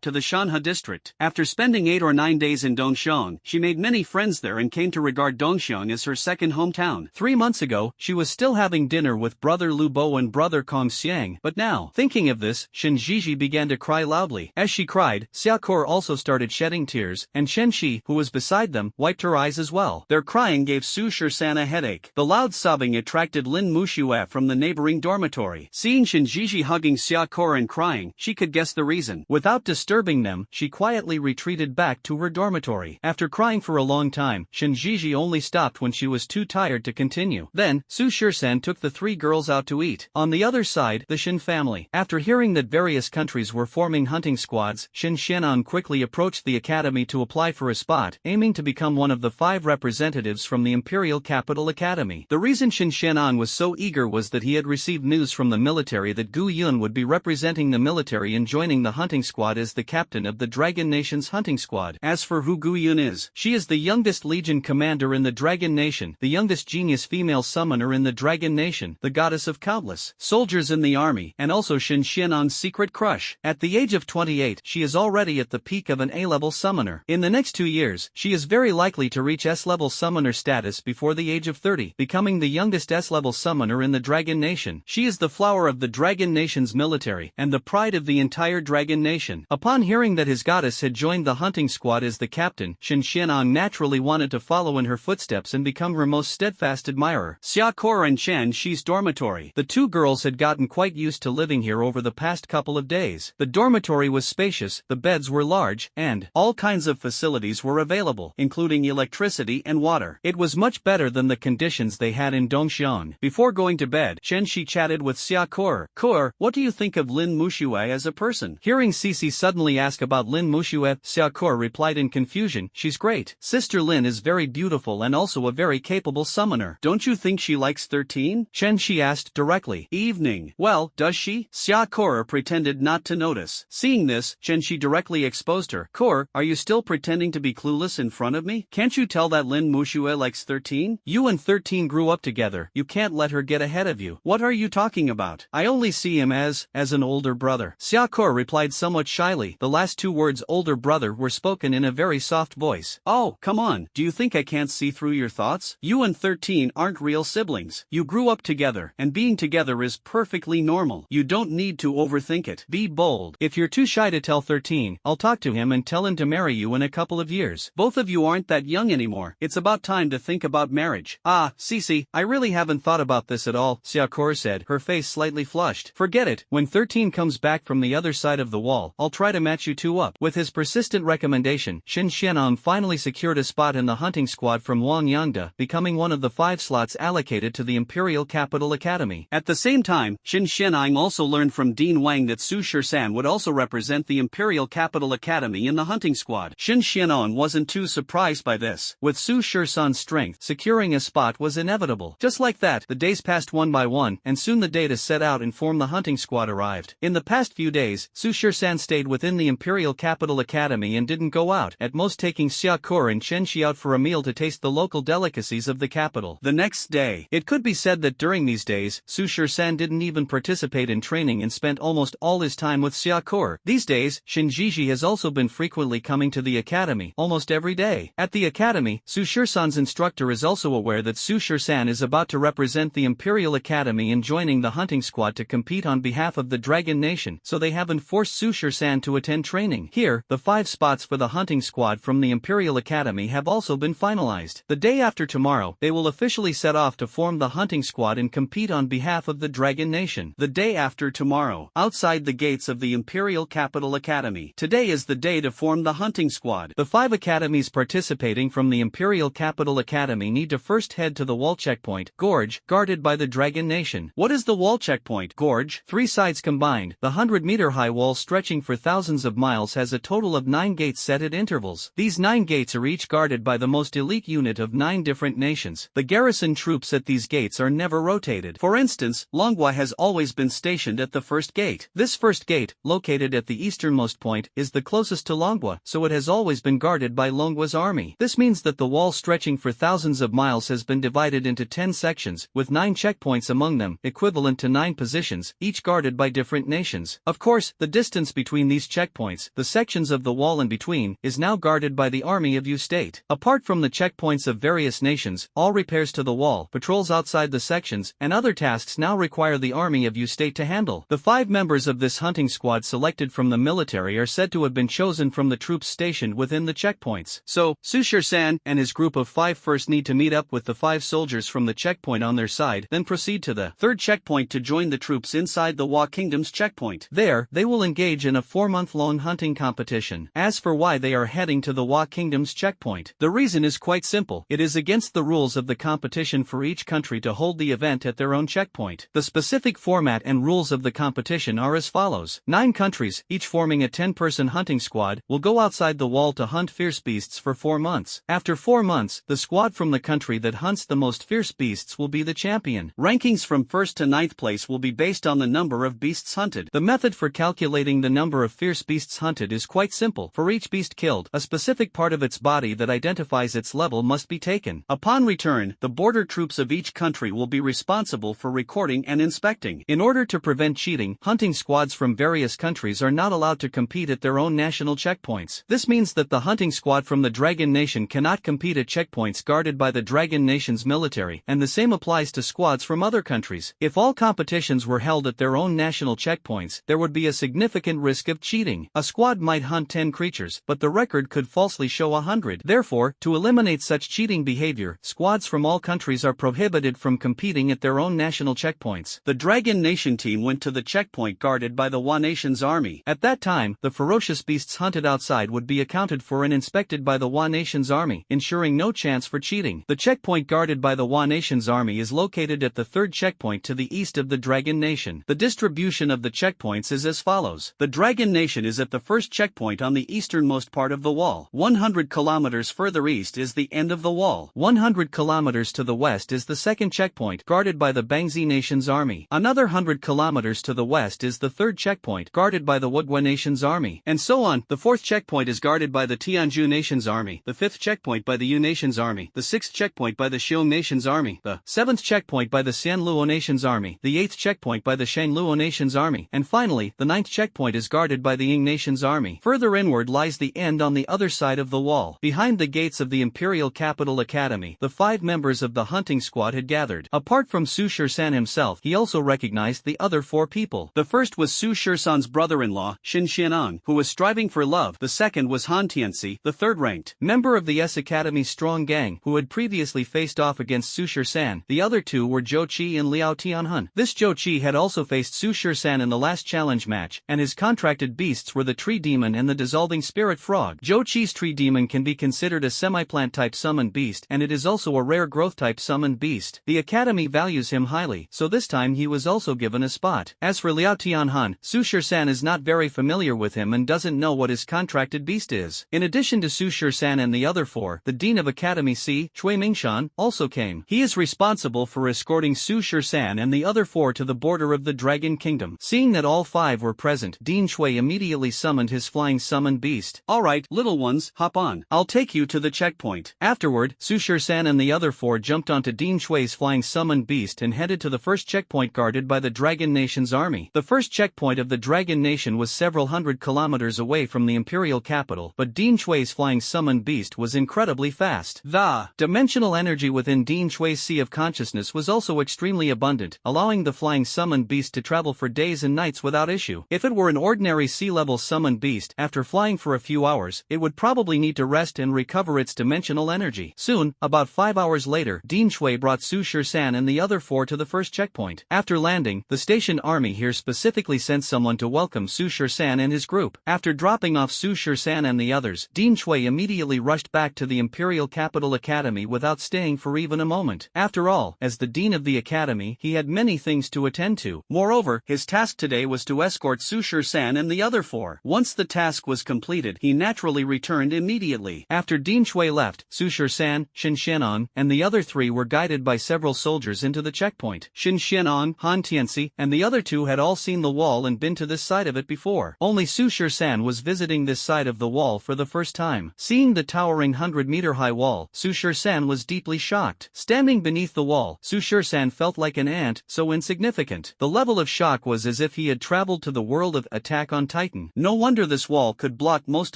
to the Shanha district. After spending 8 or 9 days in Dongxiang, she made many friends there and came to regard Dongxiang as her second hometown. 3 months ago, she was still having dinner with brother Lu Bo and brother Kong Xiang, but now, thinking of this, Shinjiji began to cry loudly. As she cried, Xia Kor also started shedding tears, and Shenshi, who was beside them, wiped her eyes as well. Their crying gave Sushir-san a headache. The loud sobbing attracted Lin Mushue from the neighboring dormitory. Seeing Shinjiji hugging Xia Kor and crying, she could guess the reason. Without disturbing them, she quietly retreated back to her dormitory. After crying for a long time, Shinjiji only stopped when she was too tired to continue. Then, Sushir-san took the 3 girls out to eat. On the other side, the Shin family. After hearing that various countries were forming hunting squads, Shin Xianan quickly approached the academy to apply for a spot, aiming to become one of the 5 representatives from the Imperial Capital Academy. The reason Shin Xianan was so eager was that he had received news from the military that Gu Yun would be representing the military and joining the hunting squad as the captain of the Dragon Nation's hunting squad. As for who Gu Yun is, she is the youngest Legion commander in the Dragon Nation, the youngest genius female summoner in the Dragon Nation, the goddess of countless soldiers in the army, and also Shin Xianan's secret crush. At the age of 28, she is already at the peak of an A-level summoner. In the next 2 years, she is very likely to reach S-level summoner status before the age of 30, becoming the youngest S-level summoner in the Dragon Nation. She is the flower of the Dragon Nation's military, and the pride of the entire Dragon Nation. Upon hearing that his goddess had joined the hunting squad as the captain, Shin Xianan naturally wanted to follow in her footsteps and become her most steadfast admirer. Xia Kor and Chen Shi's dormitory. The 2 girls had gotten quite used to living here over the past couple of days. The dormitory was spacious, the beds were large, and all kinds of facilities were available, including electricity and water. It was much better than the conditions they had in Dongxiang. Before going to bed, Chen Shi chatted with Xia Kor. Kor, what do you think of Lin Mushue as a person? Hearing Cici suddenly ask about Lin Mushue, Xia Kor replied in confusion, she's great. Sister Lin is very beautiful and also a very capable summoner. Don't you think she likes 13? Chen Shi asked directly. Evening. Well, does she? Xia Kor pretended not to notice. Seeing this, Chen Shi directly exposed her. Kor, are you still pretending to be clueless in front of me? Can't you tell that Lin Mushue likes 13? You and 13 grew up together. You can't let her get ahead of you. What are you talking about? I only see him as an older brother. Xia Kor replied somewhat shyly. The last 2 words older brother were spoken in a very soft voice. Oh, come on. Do you think I can't see through your thoughts? You and 13 aren't real siblings. You grew up together, and being together is perfectly normal. You don't need to overthink it. Be bold. If you're too shy to tell 13, I'll talk to him and tell him to marry you in a couple of years. Both of you aren't that young anymore. It's about time to think about marriage. Ah, Cici, I really haven't thought about this at all, Xia Kor said, her face slightly flushed. Forget it. When 13 comes back from the other side of the wall, I'll try to match you 2 up. With his persistent recommendation, Shin Xianan finally secured a spot in the hunting squad from Wang Yangda, becoming one of the 5 slots allocated to the Imperial Capital Academy. At the same time, Shin Xianang also learned from Dean Wang that Su Shirsan would also represent the Imperial Capital Academy in the hunting squad. Shin Xianan wasn't too surprised by this. With Su Shirsan's strength, securing a spot was inevitable. Just like that, the days passed one by one, and soon the day to set out and form the hunting squad arrived. In the past few days, Su Shirsan stayed within the Imperial Capital Academy and didn't go out, at most taking Xia Kor and Chen Shi out for a meal to taste the local delicacies of the capital. The next day, it could be said that during these days, Su Shirsan didn't even participate in training and spent almost all his time with Xia Kor. These days, Shinjiji has also been frequently coming to the academy, almost every day. At the academy, Su Shirsan's instructor is also aware that Su Shirsan is about to represent the Imperial Academy and joining the hunting squad to compete on behalf of the Dragon Nation, so they haven't forced Su Shirsan to attend training. Here, the 5 spots for the hunting squad from the Imperial Academy have also been finalized. The day after tomorrow, they will officially set off to form the hunting squad and compete on behalf of the Dragon Nation. The day after tomorrow, outside the gates of the Imperial Capital Academy. Today is the day to form the hunting squad. The 5 academies participating from the Imperial Capital Academy need to first head to the wall checkpoint, Gorge, guarded by the Dragon Nation. What is the wall checkpoint, Gorge? 3 sides combined. The 100-meter-high wall stretching for thousands of miles has a total of 9 gates set at intervals. These 9 gates are each guarded by the most elite unit of 9 different nations. The garrison troops at these gates are never rotated. For instance, Manhwa has always been stationed at the first gate. This first gate, located at the easternmost point, is the closest to Manhwa, so it has always been guarded by Manhwa's army. This means that the wall stretching for thousands of miles has been divided into 10 sections, with 9 checkpoints among them, equivalent to 9 positions, each guarded by different nations. Of course, the distance between these checkpoints, the sections of the wall in between, is now guarded by the army of U State. Apart from the checkpoints of various nations, all repairs to the wall, patrols outside the sections, and other tasks now require the army of U State to handle. The 5 members of this hunting squad selected from the military are said to have been chosen from the troops stationed within the checkpoints. So, Sushir-san and his group of 5 first need to meet up with the 5 soldiers from the checkpoint on their side, then proceed to the 3rd checkpoint to join the troops inside the Wa Kingdom's checkpoint. There, they will engage in a 4-month-long hunting competition. As for why they are heading to the Wa Kingdom's checkpoint, the reason is quite simple. It is against the rules of the competition for each country to hold the event at their own checkpoint. The specific format and rules of the competition are as follows. 9 countries, each forming a 10-person hunting squad, will go outside the wall to hunt fierce beasts for 4 months. After 4 months, the squad from the country that hunts the most fierce beasts will be the champion. Rankings from 1st to 9th place will be based on the number of beasts hunted. The method for calculating the number of fierce beasts hunted is quite simple. For each beast killed, a specific part of its body that identifies its level must be taken. Upon return, the border troops of each country will be responsible for recording and inspecting. In order to prevent cheating, hunting squads from various countries are not allowed to compete at their own national checkpoints. This means that the hunting squad from the Dragon Nation cannot compete at checkpoints guarded by the Dragon Nation's military, and the same applies to squads from other countries. If all competitions were held at their own national checkpoints, there would be a significant risk of cheating. A squad might hunt 10 creatures, but the record could falsely show 100. Therefore, to eliminate such cheating behavior, squads from all countries are prohibited from competing at their own national checkpoints. The Dragon Nation team went to the checkpoint guarded by the Wa Nation's army. At that time, the ferocious beasts hunted outside would be accounted for and inspected by the Wa Nation's army, ensuring no chance for cheating. The checkpoint guarded by the Wa Nation's army is located at the 3rd checkpoint to the east of the Dragon Nation. The distribution of the checkpoints is as follows. The Dragon Nation is at the 1st checkpoint on the easternmost part of the wall. 100 kilometers further east is the end of the wall. 100 kilometers to the west is the 2nd checkpoint, guarded by the Bangzi Nation's army. Another 100 kilometers to the west is the 3rd checkpoint, guarded by the Wudwa Nation's army. And so on. The 4th checkpoint is guarded by the Tianju Nation's army, the 5th checkpoint by the Yu Nation's army, the 6th checkpoint by the Xiong Nation's army, the 7th checkpoint by the Xianluo Nation's army, the 8th checkpoint by the Shangluo Nation's army, and finally, the 9th checkpoint is guarded by the Ying Nation's army. Further inward lies the end on the other side of the wall. Behind the gates of the Imperial Capital Academy, the 5 members of the hunting squad had gathered. Apart from Su Shirsan himself, he also recognized the other 4 people. The first was Su Shirsan's brother-in-law, Shin Xianang, who was striving for love. The second was Han Tianxi, the 3rd-ranked member of the S Academy's strong gang, who had previously faced off against Su Shirsan. The other 2 were Zhou Qi and Liao Tianhun. This Zhou Qi had also faced Su Shirsan in the last challenge match, and his contracted beasts were the Tree Demon and the Dissolving Spirit Frog. Zhou Qi's Tree Demon can be considered a semi-plant-type summoned beast, and it is also a rare growth-type summoned beast. The Academy values him highly, so this time he was also given a spot. As for Liao Tianhun, Su Shirsan is not very familiar with him and doesn't know what his contracted beast is. In addition to Su Shirsan and the other 4, the Dean of Academy C, Chui Mingshan, also came. He is responsible for escorting Su Shirsan and the other 4 to the border of the Dragon Kingdom. Seeing that all 5 were present, Dean Chui immediately summoned his flying summoned beast. Alright, little ones, hop on. I'll take you to the checkpoint. Afterward, Su Shirsan and the other 4 jumped onto Dean Chui's flying summoned beast and headed to the 1st checkpoint guarded by the Dragon Nation's army. The 1st checkpoint of the Dragon Nation was several hundred kilometers away from the imperial capital, but Dean Chui's flying summoned beast was incredibly fast. The dimensional energy within Dean Chui's Sea of Consciousness was also extremely abundant, allowing the flying summoned beast to travel for days and nights without issue. If it were an ordinary sea-level summoned beast, after flying for a few hours, it would probably need to rest and recover its dimensional energy. Soon, about 5 hours later, Dean Shui brought Su Shisan and the other 4 to the first checkpoint. After landing, the station army here specifically sent someone to welcome Su Shisan and his group. After dropping off Su Shisan and the others, Dean Shui immediately rushed back to the Imperial Capital Academy without staying for even a moment. After all, as the dean of the academy, he had many things to attend to. Moreover, his task today was to escort Su Shisan and the other 4. Once the task was completed, he naturally returned immediately. After Dean Shui left, Su Shisan, Shin Xianon, and the other 3 were guided by several soldiers into the checkpoint. Shin Xianon, Han Tianxi, and the other 2 had all seen the wall and been to this side of it before. Only Su Shisan was visiting this side of the wall for the first time. Seeing the towering 100-meter-high wall, Su Shisan was deeply shocked. Standing beneath the wall, Su Shisan felt like an ant, so insignificant. The level of shock was as if he had traveled to the world of Attack on Titan. No wonder this wall could block most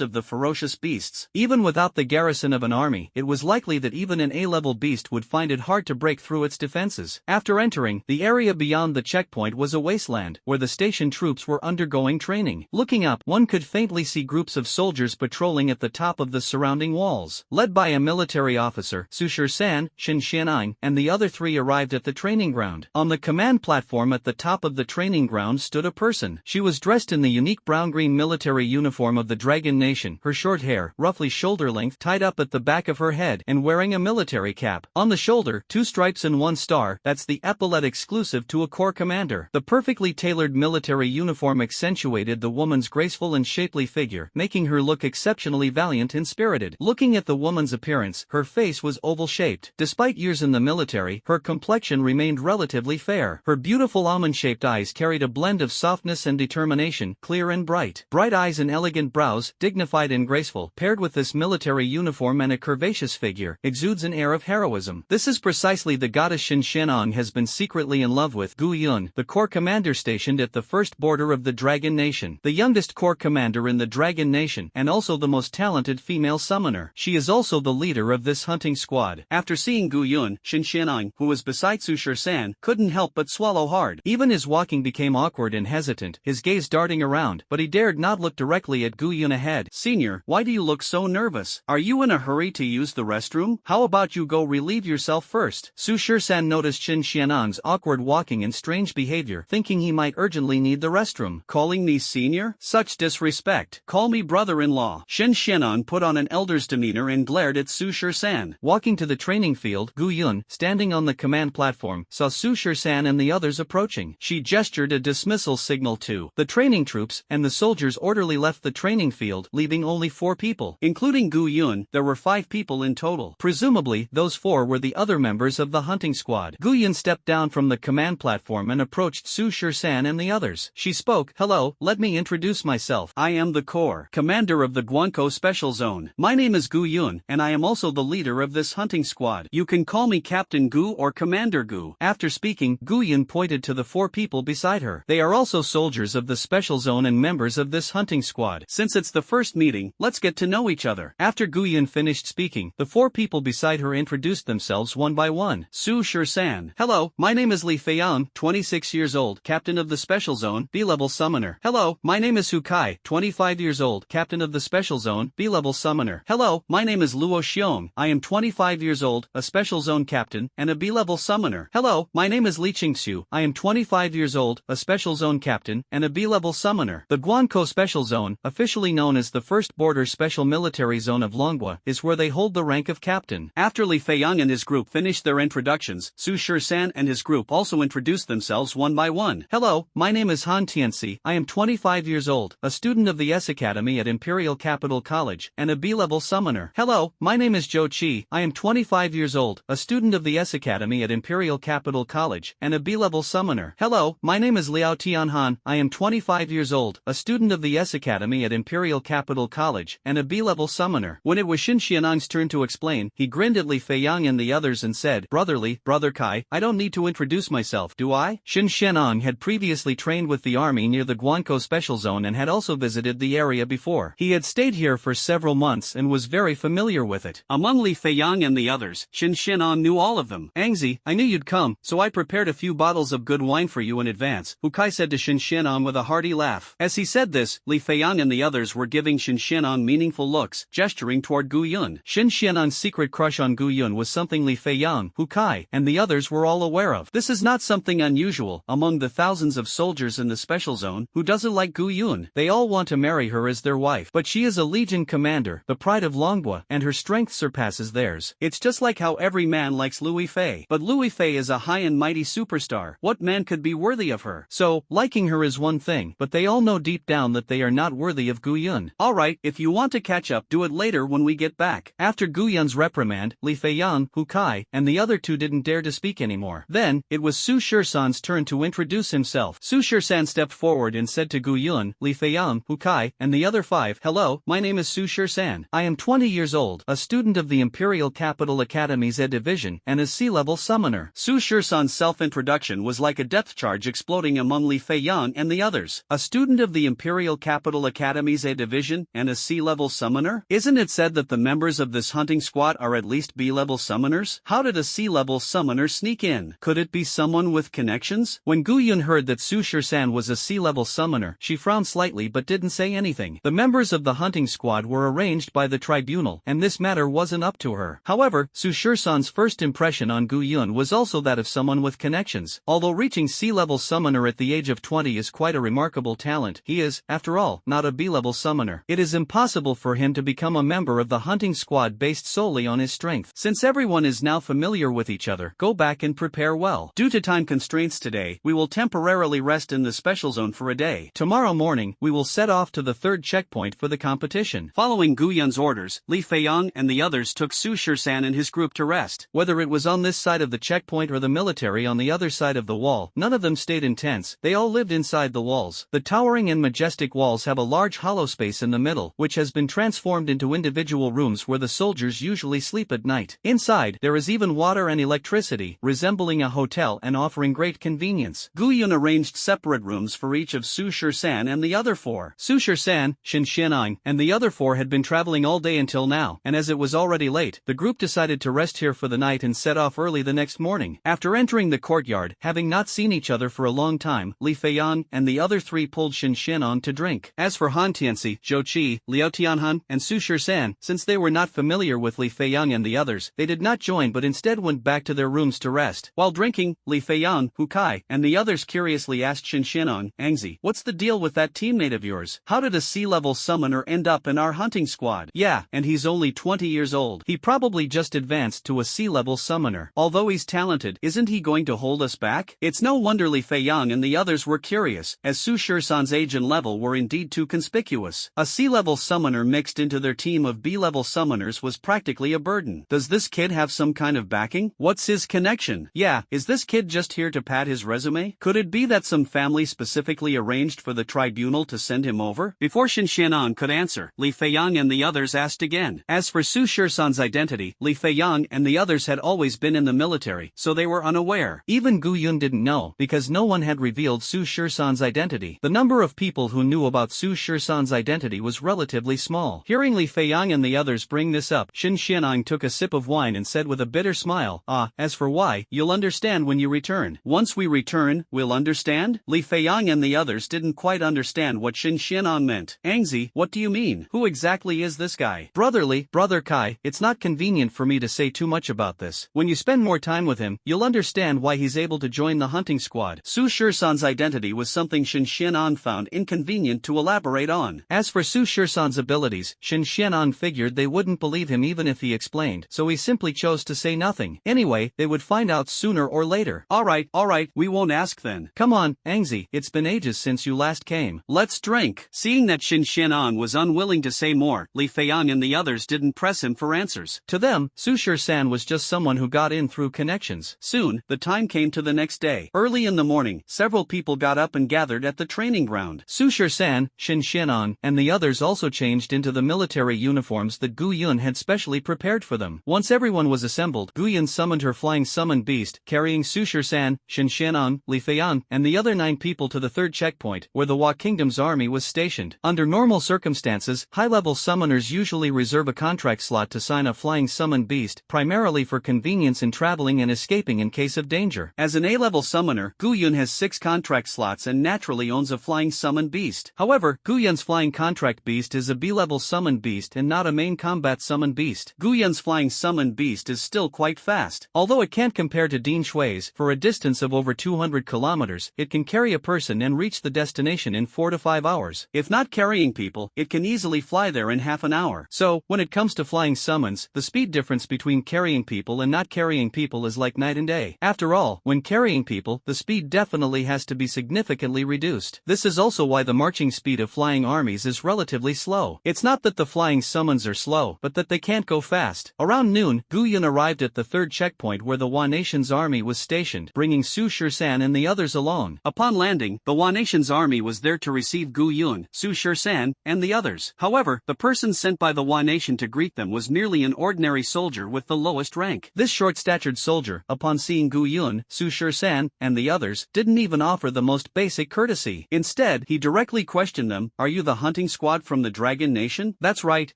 of the ferocious beasts. Even without the garrison of an army, it was likely that even an A-level beast would find it hard to break through its defenses. After entering, the area beyond the checkpoint was a wasteland, where the station troops were undergoing training. Looking up, one could faintly see groups of soldiers patrolling at the top of the surrounding walls. Led by a military officer, Su Shisan, Shin Xianing, and the other 3 arrived at the training ground. On the command platform at the top of the training ground stood a person. She was dressed in the unique brown-green military uniform of the Dragon Nation, her short hair, roughly shoulder-length, tied up at the back of her head, and wearing a military cap. On the shoulder, 2 stripes and 1 star, that's the epaulet exclusive to a corps commander. The perfectly tailored military uniform accentuated the woman's graceful and shapely figure, making her look exceptionally valiant and spirited. Looking at the woman's appearance, her face was oval-shaped. Despite years in the military, her complexion remained relatively fair. Her beautiful almond-shaped eyes carried a blend of softness and determination, clear and bright. Bright eyes and elegant brows, dignified and graceful, paired with this military uniform and a curvaceous figure, exudes an air of heroism. This is precisely the goddess Shin Xianon has been secretly in love with, Gu Yun, the corps commander stationed at the first border of the Dragon Nation, the youngest corps commander in the Dragon Nation, and also the most talented female summoner. She is also the leader of this hunting squad. After seeing Gu Yun, Shin Xianing, who was beside Su Shisan, couldn't help but swallow hard. Even his walking became awkward and hesitant, his gaze darting around, but he dared not look directly at Gu Yun ahead. Senior, why do you look so nervous? Are you in a hurry to use the restroom? How about you go relieve yourself first? Su Shisan noticed Shin Xianang's awkward walking and strange behavior, thinking he might urgently need the restroom. Calling me senior? Such disrespect. Call me brother-in-law. Shin Xianang put on an elder's demeanor and glared at Su Shisan. Walking to the training field, Gu Yun, standing on the command platform, saw Su Shisan and the others approaching. She gestured a dismissal signal to the training troops, and the soldiers orderly left the training field, leaving only 4 people. Including Gu Yun, there were 5 people in total. Presumably, those 4 were the other members of the hunting squad. Gu Yun stepped down from the command platform and approached Su Shisan and the others. She spoke, "Hello, let me introduce myself. I am the corps commander of the Guanko Special Zone. My name is Gu Yun, and I am also the leader of this hunting squad. You can call me Captain Gu or Commander Gu." After speaking, Gu Yun pointed to the 4 people beside her. They are also soldiers of the Special Zone and members of this hunting squad. Since it's the first meeting, let's get to know each other. After Gu Yun finished speaking, the 4 people beside her introduced themselves one by one. Su Shisan. "Hello, my name is Li Feiyang, 26 years old, captain of the Special Zone, B-level summoner." "Hello, my name is Hu Kai, 25 years old, captain of the Special Zone, B-level summoner." "Hello, my name is Luo Xiong. I am 25 years old, a Special Zone captain, and a B-level summoner." "Hello, my name is Li Qingxiu. I am 25 years old, a Special Zone captain, and a B-level summoner." The Guanko Special Zone, officially known as the First Border Special Military Zone of Longwa, is where they hold the rank of captain. After Li Feiyang and his group finished their introductions, Su Shisan and his group also introduced themselves one by one. "Hello, my name is Han Tianxi. I am 25 years old, a student of the S Academy at Imperial Capital College, and a B-level summoner." "Hello, my name is Zhou Qi. I am 25 years old, a student of the S Academy at Imperial Capital College, and a B-level summoner." "Hello, my name is Liao Tianhan. I am 25 years old, a student of the S Academy at Imperial Capital College, and a B-level summoner." When it was Shin Xianang's turn to explain, he grinned at Li Feiyang and the others and said, Brother Kai, I don't need to introduce myself, do I?" Shin Xianang had previously trained with the army near the Guanko Special Zone and had also visited the area before. He had stayed here for several months and was very familiar with it. Among Li Feiyang and the others, Shin Xianang knew all of them. "Angzi, I knew you'd come, so I prepared a few bottles of good wine for you in advance," Hu Kai said to Shin Xianang with a hearty laugh. As he said this, Li Feiyang and the others were giving Shin Xianang meaningful looks, gesturing toward Gu Yun. Shin Xianang's secret crush on Gu Yun was something including Li Feiyang, Hu Kai, and the others were all aware of. This is not something unusual among the thousands of soldiers in the special zone. Who doesn't like Gu Yun? They all want to marry her as their wife, but she is a legion commander, the pride of Longhua, and her strength surpasses theirs. It's just like how every man likes Louis Fei. But Louis Fei is a high and mighty superstar. What man could be worthy of her? So, liking her is one thing, but they all know deep down that they are not worthy of Gu Yun. Alright, if you want to catch up, do it later when we get back. After Gu Yun's reprimand, Li Feiyang, Hu Kai, and the other two didn't dare to speak anymore. Then, it was Su Shisan's turn to introduce himself. Su Shisan stepped forward and said to Gu Yun, Li Feiyang, Hu Kai, and the other five, "Hello, my name is Su Shisan. I am 20 years old, a student of the Imperial Capital Academy's A Division, and a sea-level summoner." Su Shisan's self-introduction was like a depth charge exploding among Li Feiyang and the others. A student of the Imperial Capital Academy's A Division, and a sea-level summoner? Isn't it said that the members of this hunting squad are at least B-level summoners? How did a sea-level summoner sneak in? Could it be someone with connections? When Gu Yun heard that Su Shisan was a sea-level summoner, she frowned slightly but didn't say anything. The members of the hunting squad were arranged by the tribunal, and this matter wasn't up to her. However, Su Shisan's first impression on Gu Yun was also that of someone with connections. Although reaching sea-level summoner at the age of 20 is quite a remarkable talent, he is, after all, not a B-level summoner. It is impossible for him to become a member of the hunting squad based solely on his strength. Since everyone is now familiar with each other, go back and prepare well. Due to time constraints today, we will temporarily rest in the special zone for a day. Tomorrow morning, we will set off to the third checkpoint for the competition. Following Gu Yun's orders, Li Feiyang and the others took Su Shisan and his group to rest. Whether it was on this side of the checkpoint or the military on the other side of the wall, none of them stayed in tents. They all lived inside the walls. The towering and majestic walls have a large hollow space in the middle, which has been transformed into individual rooms where the soldiers usually sleep at night. Inside, there is even water and electricity, resembling a hotel and offering great convenience. Gu Yun arranged separate rooms for each of Su Shisan and the other four. Su Shisan, Shin Xianang, and the other four had been traveling all day until now, and as it was already late, the group decided to rest here for the night and set off early the next morning. After entering the courtyard, having not seen each other for a long time, Li Feiyang and the other three pulled Shin Xianang to drink. As for Han Tianxi, Zhou Qi, Liao Tianhan, and Su Shisan, since they were not familiar with Li Feiyang and the others, they did not join but instead went back to their rooms to rest. While drinking, Li Feiyang, Hu Kai, and the others curiously asked Shin Xianang, "Angzi, what's the deal with that teammate of yours? How did a sea-level summoner end up in our hunting squad?" "Yeah, and he's only 20 years old. He probably just advanced to a sea-level summoner. Although he's talented, isn't he going to hold us back?" It's no wonder Li Feiyang and the others were curious, as Su Shisan's age and level were indeed too conspicuous. A sea-level summoner mixed into their team of B-level summoners was practically a burden. Does this kid have some kind of backing? What's his connection? Yeah, is this kid just here to pad his resume? Could it be that some family specifically arranged for the tribunal to send him over? Before Shin Xianang could answer, Li Feiyang and the others asked again. As for Su Shisan's identity, Li Feiyang and the others had always been in the military, so they were unaware. Even Gu Yun didn't know, because no one had revealed Su Shisan's identity. The number of people who knew about Su Shisan's identity was relatively small. Hearing Li Feiyang and the others bring this up, Shin Xianang took a sip of wine and said with a bitter smile, "As for why, you'll understand when you return." "Once we return, we'll understand?" Li Feiyang and the others didn't quite understand what Shin Xianang meant. "Angzi, what do you mean? Who exactly is this guy?" Brother Kai, it's not convenient for me to say too much about this. When you spend more time with him, you'll understand why he's able to join the hunting squad." Su Shisan's identity was something Shin Xianang found inconvenient to elaborate on. As for Su Shisan's abilities, Shin Xianang figured they wouldn't believe him even if he explained, so he simply chose to say nothing. Anyway, they would find out sooner or later. Alright, we won't ask then. Come on, Angzi, it's been ages since you last came. Let's drink. Seeing that Shin Xianang was unwilling to say more, Li Feiyang and the others didn't press him for answers. To them, Su Shisan was just someone who got in through connections. Soon, the time came to the next day. Early in the morning, several people got up and gathered at the training ground. Su Shisan, Shin Xianang, and the others also changed into the military uniforms that Gu Yun had specially prepared for them. Once everyone was assembled, Gu Yun summoned her flying summon beast, carrying Su Shisan, Shin Xianang, Li Feiyang, and the other 9 people to the third checkpoint, where the Wa Kingdom's army was stationed. Under normal circumstances, high-level summoners usually reserve a contract slot to sign a flying summon beast, primarily for convenience in traveling and escaping in case of danger. As an A-level summoner, Gu Yun has 6 contract slots and naturally owns a flying summon beast. However, Gu Yun's flying contract beast is a B-level summon beast and not a main combat summon beast. Gu Yun's flying summon beast beast is still quite fast. Although it can't compare to Dean Shui's, for a distance of over 200 kilometers, it can carry a person and reach the destination in 4 to 5 hours. If not carrying people, it can easily fly there in half an hour. So, when it comes to flying summons, the speed difference between carrying people and not carrying people is like night and day. After all, when carrying people, the speed definitely has to be significantly reduced. This is also why the marching speed of flying armies is relatively slow. It's not that the flying summons are slow, but that they can't go fast. Around noon, Gu Yun arrived at the third checkpoint where the Hua Nation's army was stationed, bringing Su Shisan and the others along. Upon landing, the Hua Nation's army was there to receive Gu Yun, Su Shisan, and the others. However, the person sent by the Hua Nation to greet them was merely an ordinary soldier with the lowest rank. This short-statured soldier, upon seeing Gu Yun, Su Shisan, and the others, didn't even offer the most basic courtesy. Instead, he directly questioned them, "Are you the hunting squad from the Dragon Nation?" "That's right,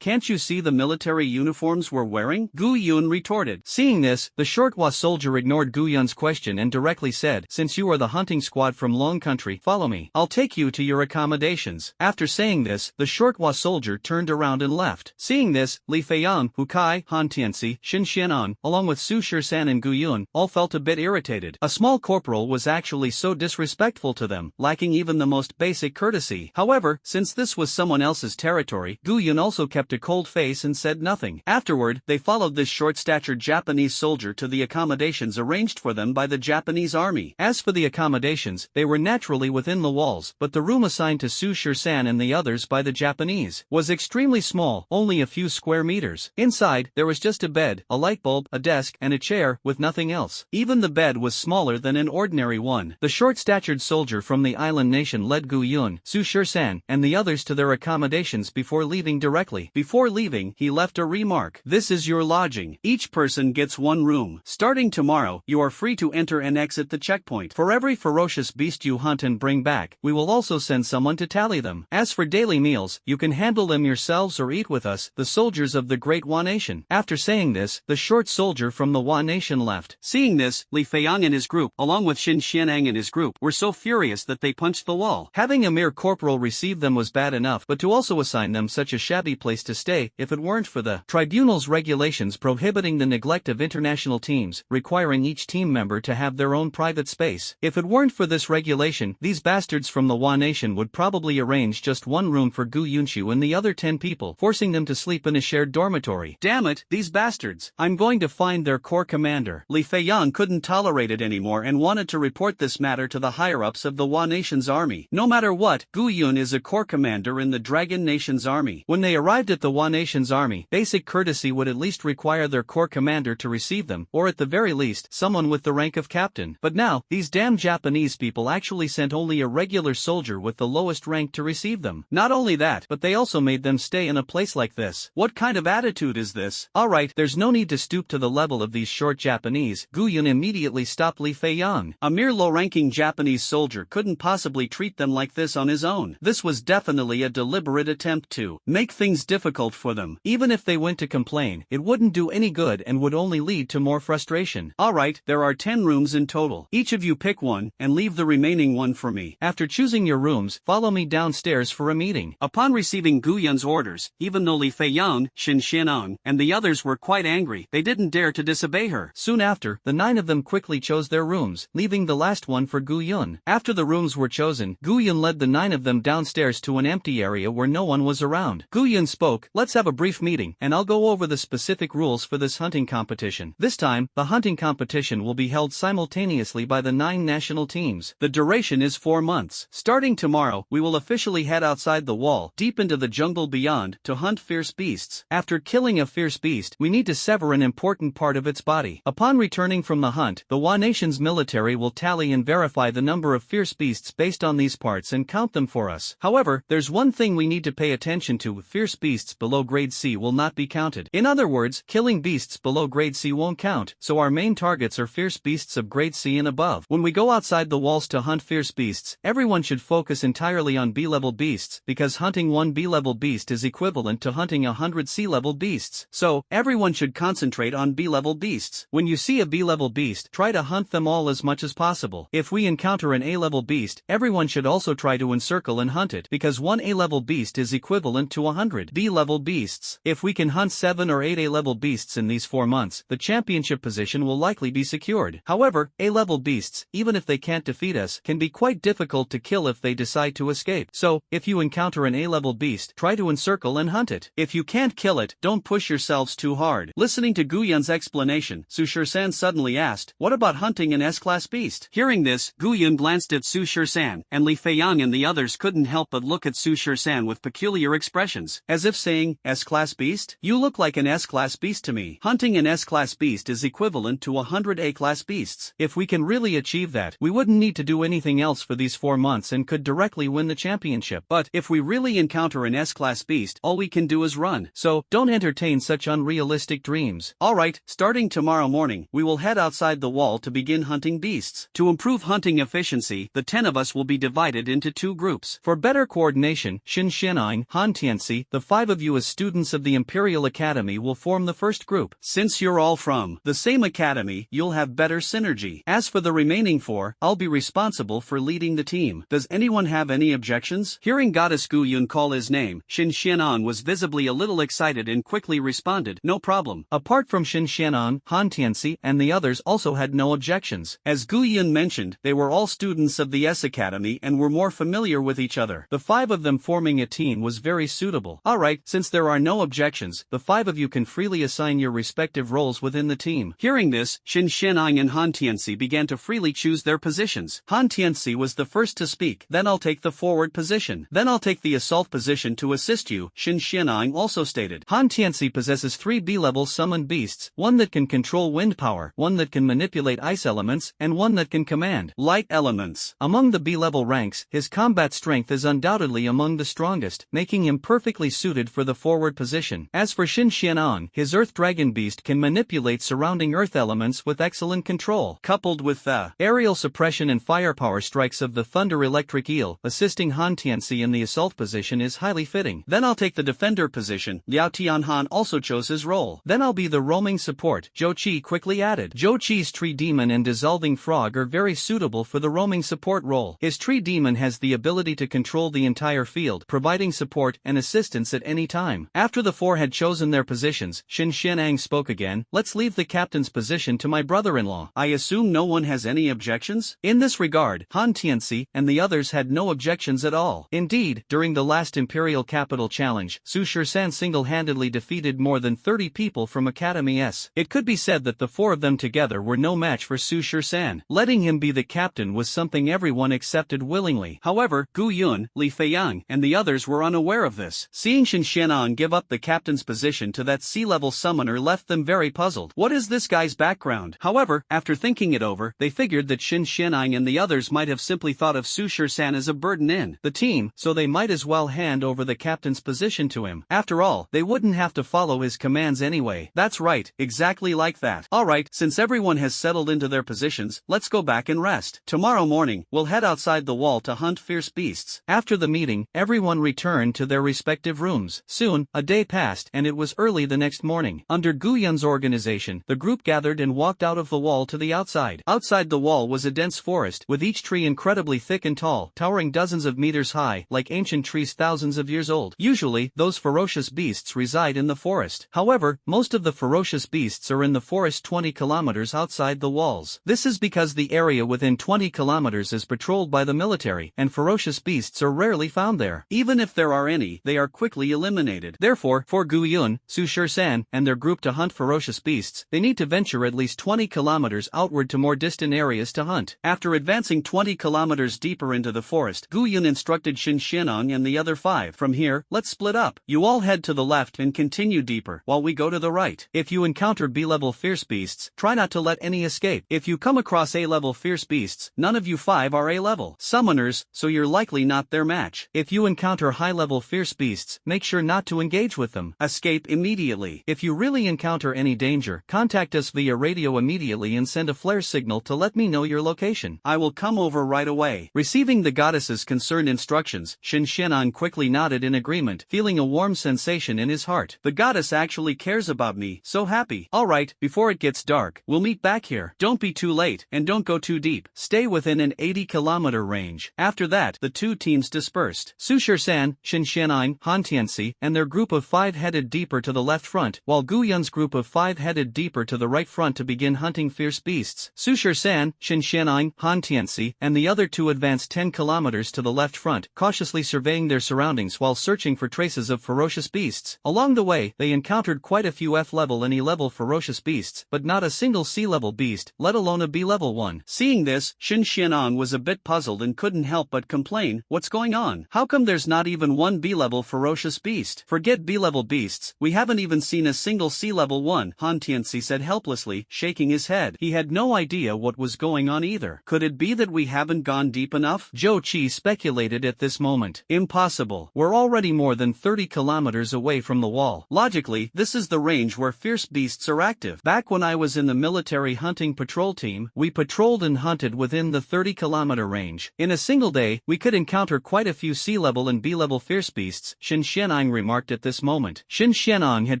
can't you see the military uniforms we're wearing?" Gu Yun retorted. Seeing this, the short Hua soldier ignored Gu Yun's question and directly said, "Since you are the hunting squad from Long Country, follow me. I'll take you to your accommodations." After saying this, the short Hua soldier turned around and left. Seeing this, Li Feiyang, Hu Kai, Han Tianxi, Xin Xianan, along with Su Shisan and Gu Yun, all felt a bit irritated. A small corporal was actually so disrespectful to them, lacking even the most basic courtesy. However, since this was someone else's territory, Gu Yun also kept a cold face and said nothing. Afterward, they followed this short-statured Japanese soldier to the accommodations arranged for them by the Japanese army. As for the accommodations, they were naturally within the walls, but the room assigned to Su Shisan and the others by the Japanese was extremely small, only a few square meters. Inside, there was just a bed, a light bulb, a desk, and a chair, with nothing else. Even the bed was smaller than an ordinary one. The short-statured soldier from the island nation led Gu Yun, Su Shisan, and the others to their accommodations before leaving directly. Before leaving, he left a remark. "This is your lodging. Each person gets one room. Starting tomorrow, you are free to enter and exit the checkpoint. For every ferocious beast you hunt and bring back, we will also send someone to tally them. As for daily meals, you can handle them yourselves or eat with us, the soldiers of the Great Hua Nation." After saying this, the short soldier from the Hua Nation left. Seeing this, Li Feiyang and his group, along with Xin Xianang and his group, were so furious that they punched the wall. Having a mere corporal receive them was bad enough, but to also assign them such a shabby place to stay, if it weren't for the tribunal's regulations prohibiting the neglect of international teams, requiring each team member to have their own private space. If it weren't for this regulation, these bastards from the Hua Nation would probably arrange just one room for Gu Yunshu and the other 10 people, forcing them to sleep in a shared dormitory. Damn it, these bastards. I'm going to find their corps commander. Li Feiyang couldn't tolerate it anymore and wanted to report this matter to the higher-ups of the Hua Nation's army. No matter what, Gu Yun is a corps commander in the Dragon Nation's army. When they arrived at the Hua Nation's army, basic courtesy would at least require their corps commander to receive them, or at the very least, someone with the rank of captain. But now, these damn Japanese people actually sent only a regular soldier with the lowest rank to receive them. Not only that, but they also made them stay in a place like this. What kind of attitude is this? Alright, there's no need to stoop to the level of these short Japanese. Gu Yun immediately stopped Li Feiyang. A mere low-ranking Japanese soldier couldn't possibly treat them like this on his own. This was definitely a deliberate attempt to make things difficult for them. Even if they went to complain, it wouldn't do any good and would only lead to more frustration. Alright, there are 10 rooms in total. Each of you pick one, and leave the remaining one for me. After choosing your rooms, follow me downstairs for a meeting. Upon receiving Gu Yun's orders, even though Li Feiyang, Xin Xianang, and the others were quite angry, they didn't dare to disobey her. Soon after, the 9 of them quickly chose their rooms, leaving the last one for Gu Yun. After the rooms were chosen, Gu Yun led the 9 of them downstairs to an empty area where no one was around. Gu Yun spoke, "Let's have a brief meeting, and I'll go over the specific rules for this hunting competition. This time, the hunting competition will be held simultaneously by the 9 national teams. The duration is 4 months. Starting tomorrow, we will officially head outside the wall, deep into the jungle beyond, to hunt fierce beasts. After killing a fierce beast, we need to sever an important part of its body. Upon returning from the hunt, the Hua Nation's military will tally and verify the number of fierce beasts based on these parts and count them for us. However, there's one thing we need to pay attention to: fierce beasts below grade C will not be counted. In other words, killing beasts below grade C won't count, so our main targets are fierce beasts of grade C and above. When we go outside the walls to hunt fierce beasts, everyone should focus entirely on B-level beasts, because hunting one B-level beast is equivalent to hunting 100 C-level beasts. So, everyone should concentrate on B-level beasts. When you see a B-level beast, try to hunt them all as much as possible. If we encounter an A-level beast, everyone should also try to encircle and hunt it, because one A-level beast is equivalent to 100 B-level beasts. If we can hunt 7 or 8 A-level beasts in these 4 months, the championship position will likely be secured. However, A-level beasts, even if they can't defeat us, can be quite difficult to kill if they decide to escape. So, if you encounter an A-level beast, try to encircle and hunt it. If you can't kill it, don't push yourselves too hard. Listening to Gu Yun's explanation, Su Shisan suddenly asked, what about hunting an S-class beast? Hearing this, Gu Yun glanced at Su Shisan, and Li Feiyang and the others couldn't help but look at Su Shisan with peculiar expressions, as if saying, S-class beast? You look like an S-class beast to me. Hunting an S-class beast is equivalent to 100 A-class beasts. If we can really achieve that, we wouldn't need to do anything else for these 4 months and could directly win the championship. But if we really encounter an S-class beast, all we can do is run. So, don't entertain such unrealistic dreams. Alright, starting tomorrow morning, we will head outside the wall to begin hunting beasts. To improve hunting efficiency, the 10 of us will be divided into 2 groups. For better coordination, Xin Xian'an, Han Tianxi, the 5 of you as students of the Imperial Academy will form the first group. Since you're all from the same academy, you'll have better synergy. As for the remaining 4, I'll be responsible for leading the team. Does anyone have any objections? Hearing Goddess Gu Yun call his name, Xin Xian'an was visibly a little excited and quickly responded, no problem. Apart from Xin Xian'an, Han Tianxi and the others also had no objections. As Gu Yun mentioned, they were all students of the S Academy and were more familiar with each other. The 5 of them forming a team was very suitable. Alright, since there are no objections, the 5 of you can freely assign your respective roles within the team. Hearing this, Xin Xian'an and Han Tianxi began to freely choose their positions. Han Tianxi was the first to speak. Then I'll take the forward position. Then I'll take the assault position to assist you, Xin Xian'an also stated. Han Tianxi possesses 3 B-level summoned beasts, one that can control wind power, one that can manipulate ice elements, and one that can command light elements. Among the B-level ranks, his combat strength is undoubtedly among the strongest, making him perfectly suited for the forward position. As for Xin Xian'an, his Earth Dragon beast can manipulate surrounding earth elements with excellent control, coupled with the aerial suppression and firepower strikes of the Thunder Electric Eel. Assisting Han Tianxi in the assault position is highly fitting. Then I'll take the defender position. Liao Tianhan also chose his role. Then I'll be the roaming support, Zhou Qi quickly added. Zhou Qi's Tree Demon and Dissolving Frog are very suitable for the roaming support role. His Tree Demon has the ability to control the entire field, providing support and assistance at any time. After the 4 had chosen their positions, Xin Xian'an spoke again, let's leave the captain's position to my brother-in-law. I assume no one has any objections? In this regard, Han Tianxi and the others had no objections at all. Indeed, during the last Imperial Capital Challenge, Su Shisan single-handedly defeated more than 30 people from Academy S. It could be said that the 4 of them together were no match for Su Shisan. Letting him be the captain was something everyone accepted willingly. However, Gu Yun, Li Feiyang, and the others were unaware of this. Seeing Xin Xian'an give up the captain's position to that sea-level summoner left them very puzzled. What is this guy's background? However, after thinking it over, they figured that Xin Xian'an and the others might have simply thought of Su Shisan as a burden in the team, so they might as well hand over the captain's position to him. After all, they wouldn't have to follow his commands anyway. That's right, exactly like that. Alright, since everyone has settled into their positions, let's go back and rest. Tomorrow morning, we'll head outside the wall to hunt fierce beasts. After the meeting, everyone returned to their respective rooms. Soon, a day passed and it was early the next morning. Under Gu Yun's organization, the group gathered and walked out of the wall to the outside. Outside the wall was a dense forest, with each tree incredibly thick and tall, towering dozens of meters high, like ancient trees thousands of years old. Usually, those ferocious beasts reside in the forest. However, most of the ferocious beasts are in the forest 20 kilometers outside the walls. This is because the area within 20 kilometers is patrolled by the military, and ferocious beasts are rarely found there. Even if there are any, they are quickly eliminated. Therefore, for Gu Yun, Su Shisan, and their group to hunt ferocious beasts, they need to venture at least 20 kilometers outward to more distant areas to hunt. After advancing 20 kilometers deeper into the forest, Gu Yun instructed Xin Xian'an and the other 5. From here, let's split up. You all head to the left and continue deeper, while we go to the right. If you encounter B-level fierce beasts, try not to let any escape. If you come across A-level fierce beasts, none of you 5 are A-level summoners, so you're likely not their match. If you encounter high-level fierce beasts, make sure not to engage with them. Escape immediately. If you really encounter any danger, contact us via radio immediately and send a flare signal to let me know your location. I will come over right away. Receiving the goddess's concerned instructions, Xin Xian'an quickly nodded in agreement, feeling a warm sensation in his heart. The goddess actually cares about me, so happy. Alright, before it gets dark, we'll meet back here. Don't be too late, and don't go too deep. Stay within an 80-kilometer range. After that, the 2 teams dispersed. Su Shisan, Xin Xian'an, Han Tianxi, and their group of 5 headed deeper to the left front, while Gu Yun's Xian'an's group of 5 headed deeper to the right front to begin hunting fierce beasts. Su Shirshan, Xin Xian'an, Han Tianci, and the other 2 advanced 10 kilometers to the left front, cautiously surveying their surroundings while searching for traces of ferocious beasts. Along the way, they encountered quite a few F-level and E-level ferocious beasts, but not a single C-level beast, let alone a B-level one. Seeing this, Xin Xian'an was a bit puzzled and couldn't help but complain, "What's going on? How come there's not even one B-level ferocious beast? Forget B-level beasts, we haven't even seen a single C-level one," Han Tianci said helplessly, shaking his head. He had no idea what was going on either. Could it be that we haven't gone deep enough? Zhou Qi speculated at this moment. Impossible. We're already more than 30 kilometers away from the wall. Logically, this is the range where fierce beasts are active. Back when I was in the military hunting patrol team, we patrolled and hunted within the 30-kilometer range. In a single day, we could encounter quite a few C-level and B-level fierce beasts, Xin Xian'an remarked at this moment. Xin Xian'an had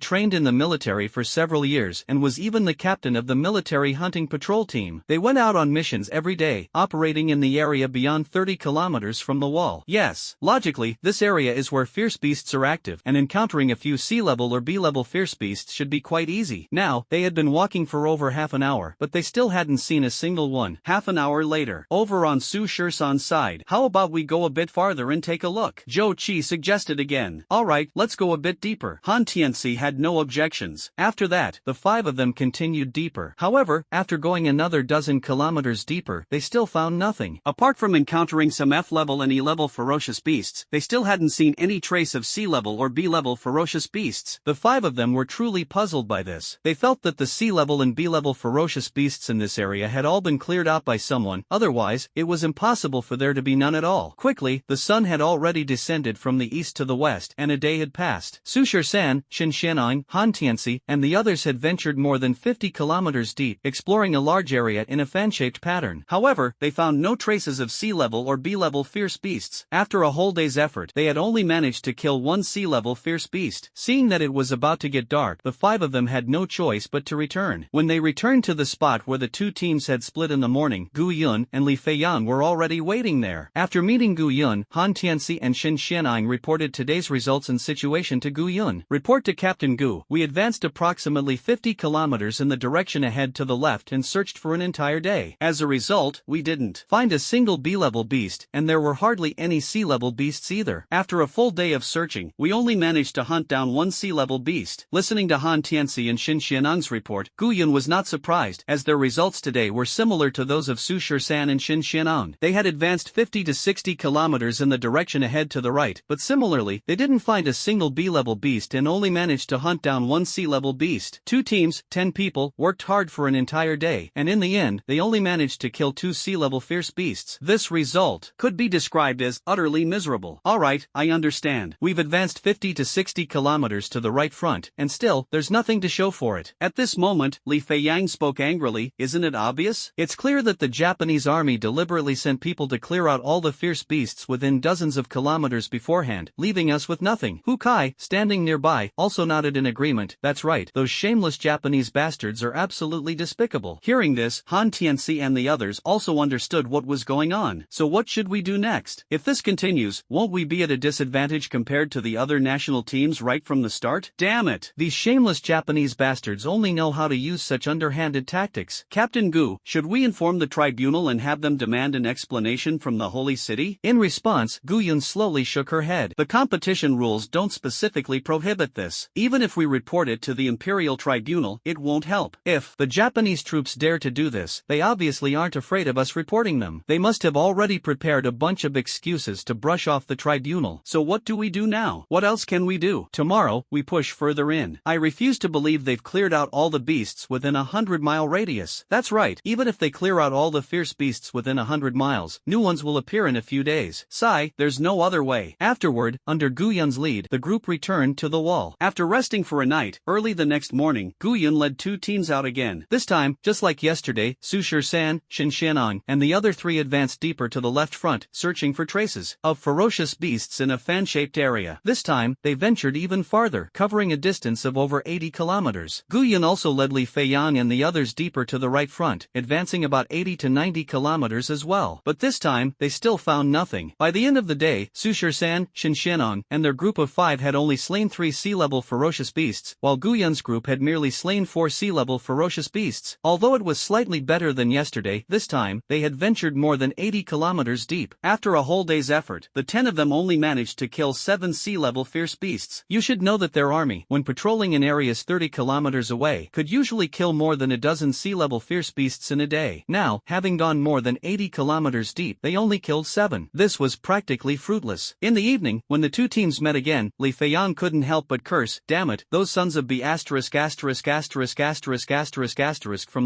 trained in the military for several years and was even the captain of the military hunting patrol team. They went out on missions every day, operating in the area beyond 30 kilometers from the wall. Yes, logically, this area is where fierce beasts are active, and encountering a few C-level or B-level fierce beasts should be quite easy. Now, they had been walking for over half an hour, but they still hadn't seen a single one. Half an hour later, over on Su Shirsan's side, "How about we go a bit farther and take a look?" Zhou Qi suggested again. "Alright, let's go a bit deeper." Han Tianci had no objections. After that, the 5 of them continued deeper. However, after going another dozen kilometers deeper, they still found nothing. Apart from encountering some F-level and E-level ferocious beasts, they still hadn't seen any trace of C-level or B-level ferocious beasts. The 5 of them were truly puzzled by this. They felt that the C-level and B-level ferocious beasts in this area had all been cleared out by someone, otherwise, it was impossible for there to be none at all. Quickly, the sun had already descended from the east to the west, and a day had passed. Su Shirsan, Xin Xian'an, Han Tianci, and the others had ventured more than 50 kilometers deep, exploring a large area in a fan-shaped pattern. However, they found no traces of C-level or B-level fierce beasts. After a whole day's effort, they had only managed to kill one C-level fierce beast. Seeing that it was about to get dark, the 5 of them had no choice but to return. When they returned to the spot where the 2 teams had split in the morning, Gu Yun and Li Feiyang were already waiting there. After meeting Gu Yun, Han Tianci and Xin Xian'an reported today's results and situation to Gu Yun. "Report to Captain Gu. We advanced approximately 50 kilometers in the direction ahead to the left and searched for an entire day. As a result, we didn't find a single B-level beast, and there were hardly any C-level beasts either. After a full day of searching, we only managed to hunt down one C-level beast." Listening to Han Tianci and Xin Xian'an's report, Gu Yun was not surprised, as their results today were similar to those of Su Shirsan and Xin Xian'an. They had advanced 50 to 60 kilometers in the direction ahead to the right, but similarly, they didn't find a single B-level beast and only managed to hunt down one C-level beast. 2 teams, 10 people, worked hard for an entire day, and in the end, they only managed to kill 2 C-level fierce beasts. This result could be described as utterly miserable. "Alright, I understand. We've advanced 50 to 60 kilometers to the right front, and still, there's nothing to show for it." At this moment, Li Feiyang spoke angrily. "Isn't it obvious? It's clear that the Japanese army deliberately sent people to clear out all the fierce beasts within dozens of kilometers beforehand, leaving us with nothing." Hu Kai, standing nearby, also nodded in agreement. "That's right, those shameless Japanese bastards are absolutely despicable." Hearing this, Han Tianci and the others also understood what was going on. "So what should we do next? If this continues, won't we be at a disadvantage compared to the other national teams right from the start? Damn it! These shameless Japanese bastards only know how to use such underhanded tactics." "Captain Gu, should we inform the tribunal and have them demand an explanation from the Holy City?" In response, Gu Yun slowly shook her head. "The competition rules don't specifically prohibit this. Even if we report it to the Imperial Tribunal, it won't help. If the Japanese troops dare to do this, they obviously aren't afraid of us reporting them. They must have already prepared a bunch of excuses to brush off the tribunal. So what do we do now? What else can we do? Tomorrow, we push further in. I refuse to believe they've cleared out all the beasts within a 100-mile radius." "That's right, even if they clear out all the fierce beasts within 100 miles, new ones will appear in a few days. Sai, there's no other way." Afterward, under Gu Yun's lead, the group returned to the wall. After resting for a night, early the next morning, Gu Yun led 2 teams out again. This time, just like yesterday, Su Shirsan, Xin Xian'an, and the other 3 advanced deeper to the left front, searching for traces of ferocious beasts in a fan-shaped area. This time, they ventured even farther, covering a distance of over 80 kilometers. Gu Yun also led Li Feiyang and the others deeper to the right front, advancing about 80 to 90 kilometers as well. But this time, they still found nothing. By the end of the day, Su Shirsan, Xin Xian'an, and their group of 5 had only slain 3 sea-level ferocious beasts, while Gu Gu Yun's group had merely slain 4 sea-level ferocious beasts. Although it was slightly better than yesterday, this time, they had ventured more than 80 kilometers deep. After a whole day's effort, the 10 of them only managed to kill 7 sea-level fierce beasts. You should know that their army, when patrolling in areas 30 kilometers away, could usually kill more than a dozen sea-level fierce beasts in a day. Now, having gone more than 80 kilometers deep, they only killed 7. This was practically fruitless. In the evening, when the two teams met again, Li Feiyang couldn't help but curse, "Damn it, those sons of B*** from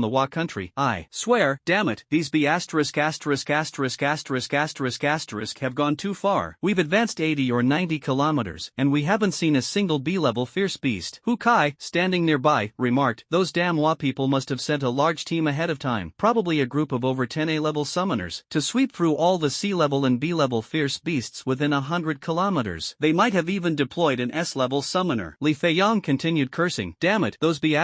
the Wa country, I swear, damn it, these B** have gone too far. We've advanced 80 or 90 kilometers, and we haven't seen a single B-level fierce beast." Hu Kai, standing nearby, remarked, "Those damn Wa people must have sent a large team ahead of time, probably a group of over 10 A-level summoners, to sweep through all the C-level and B-level fierce beasts within 100 kilometers. They might have even deployed an S-level summoner." Li Feiyang continued cursing, "Damn it, those B***,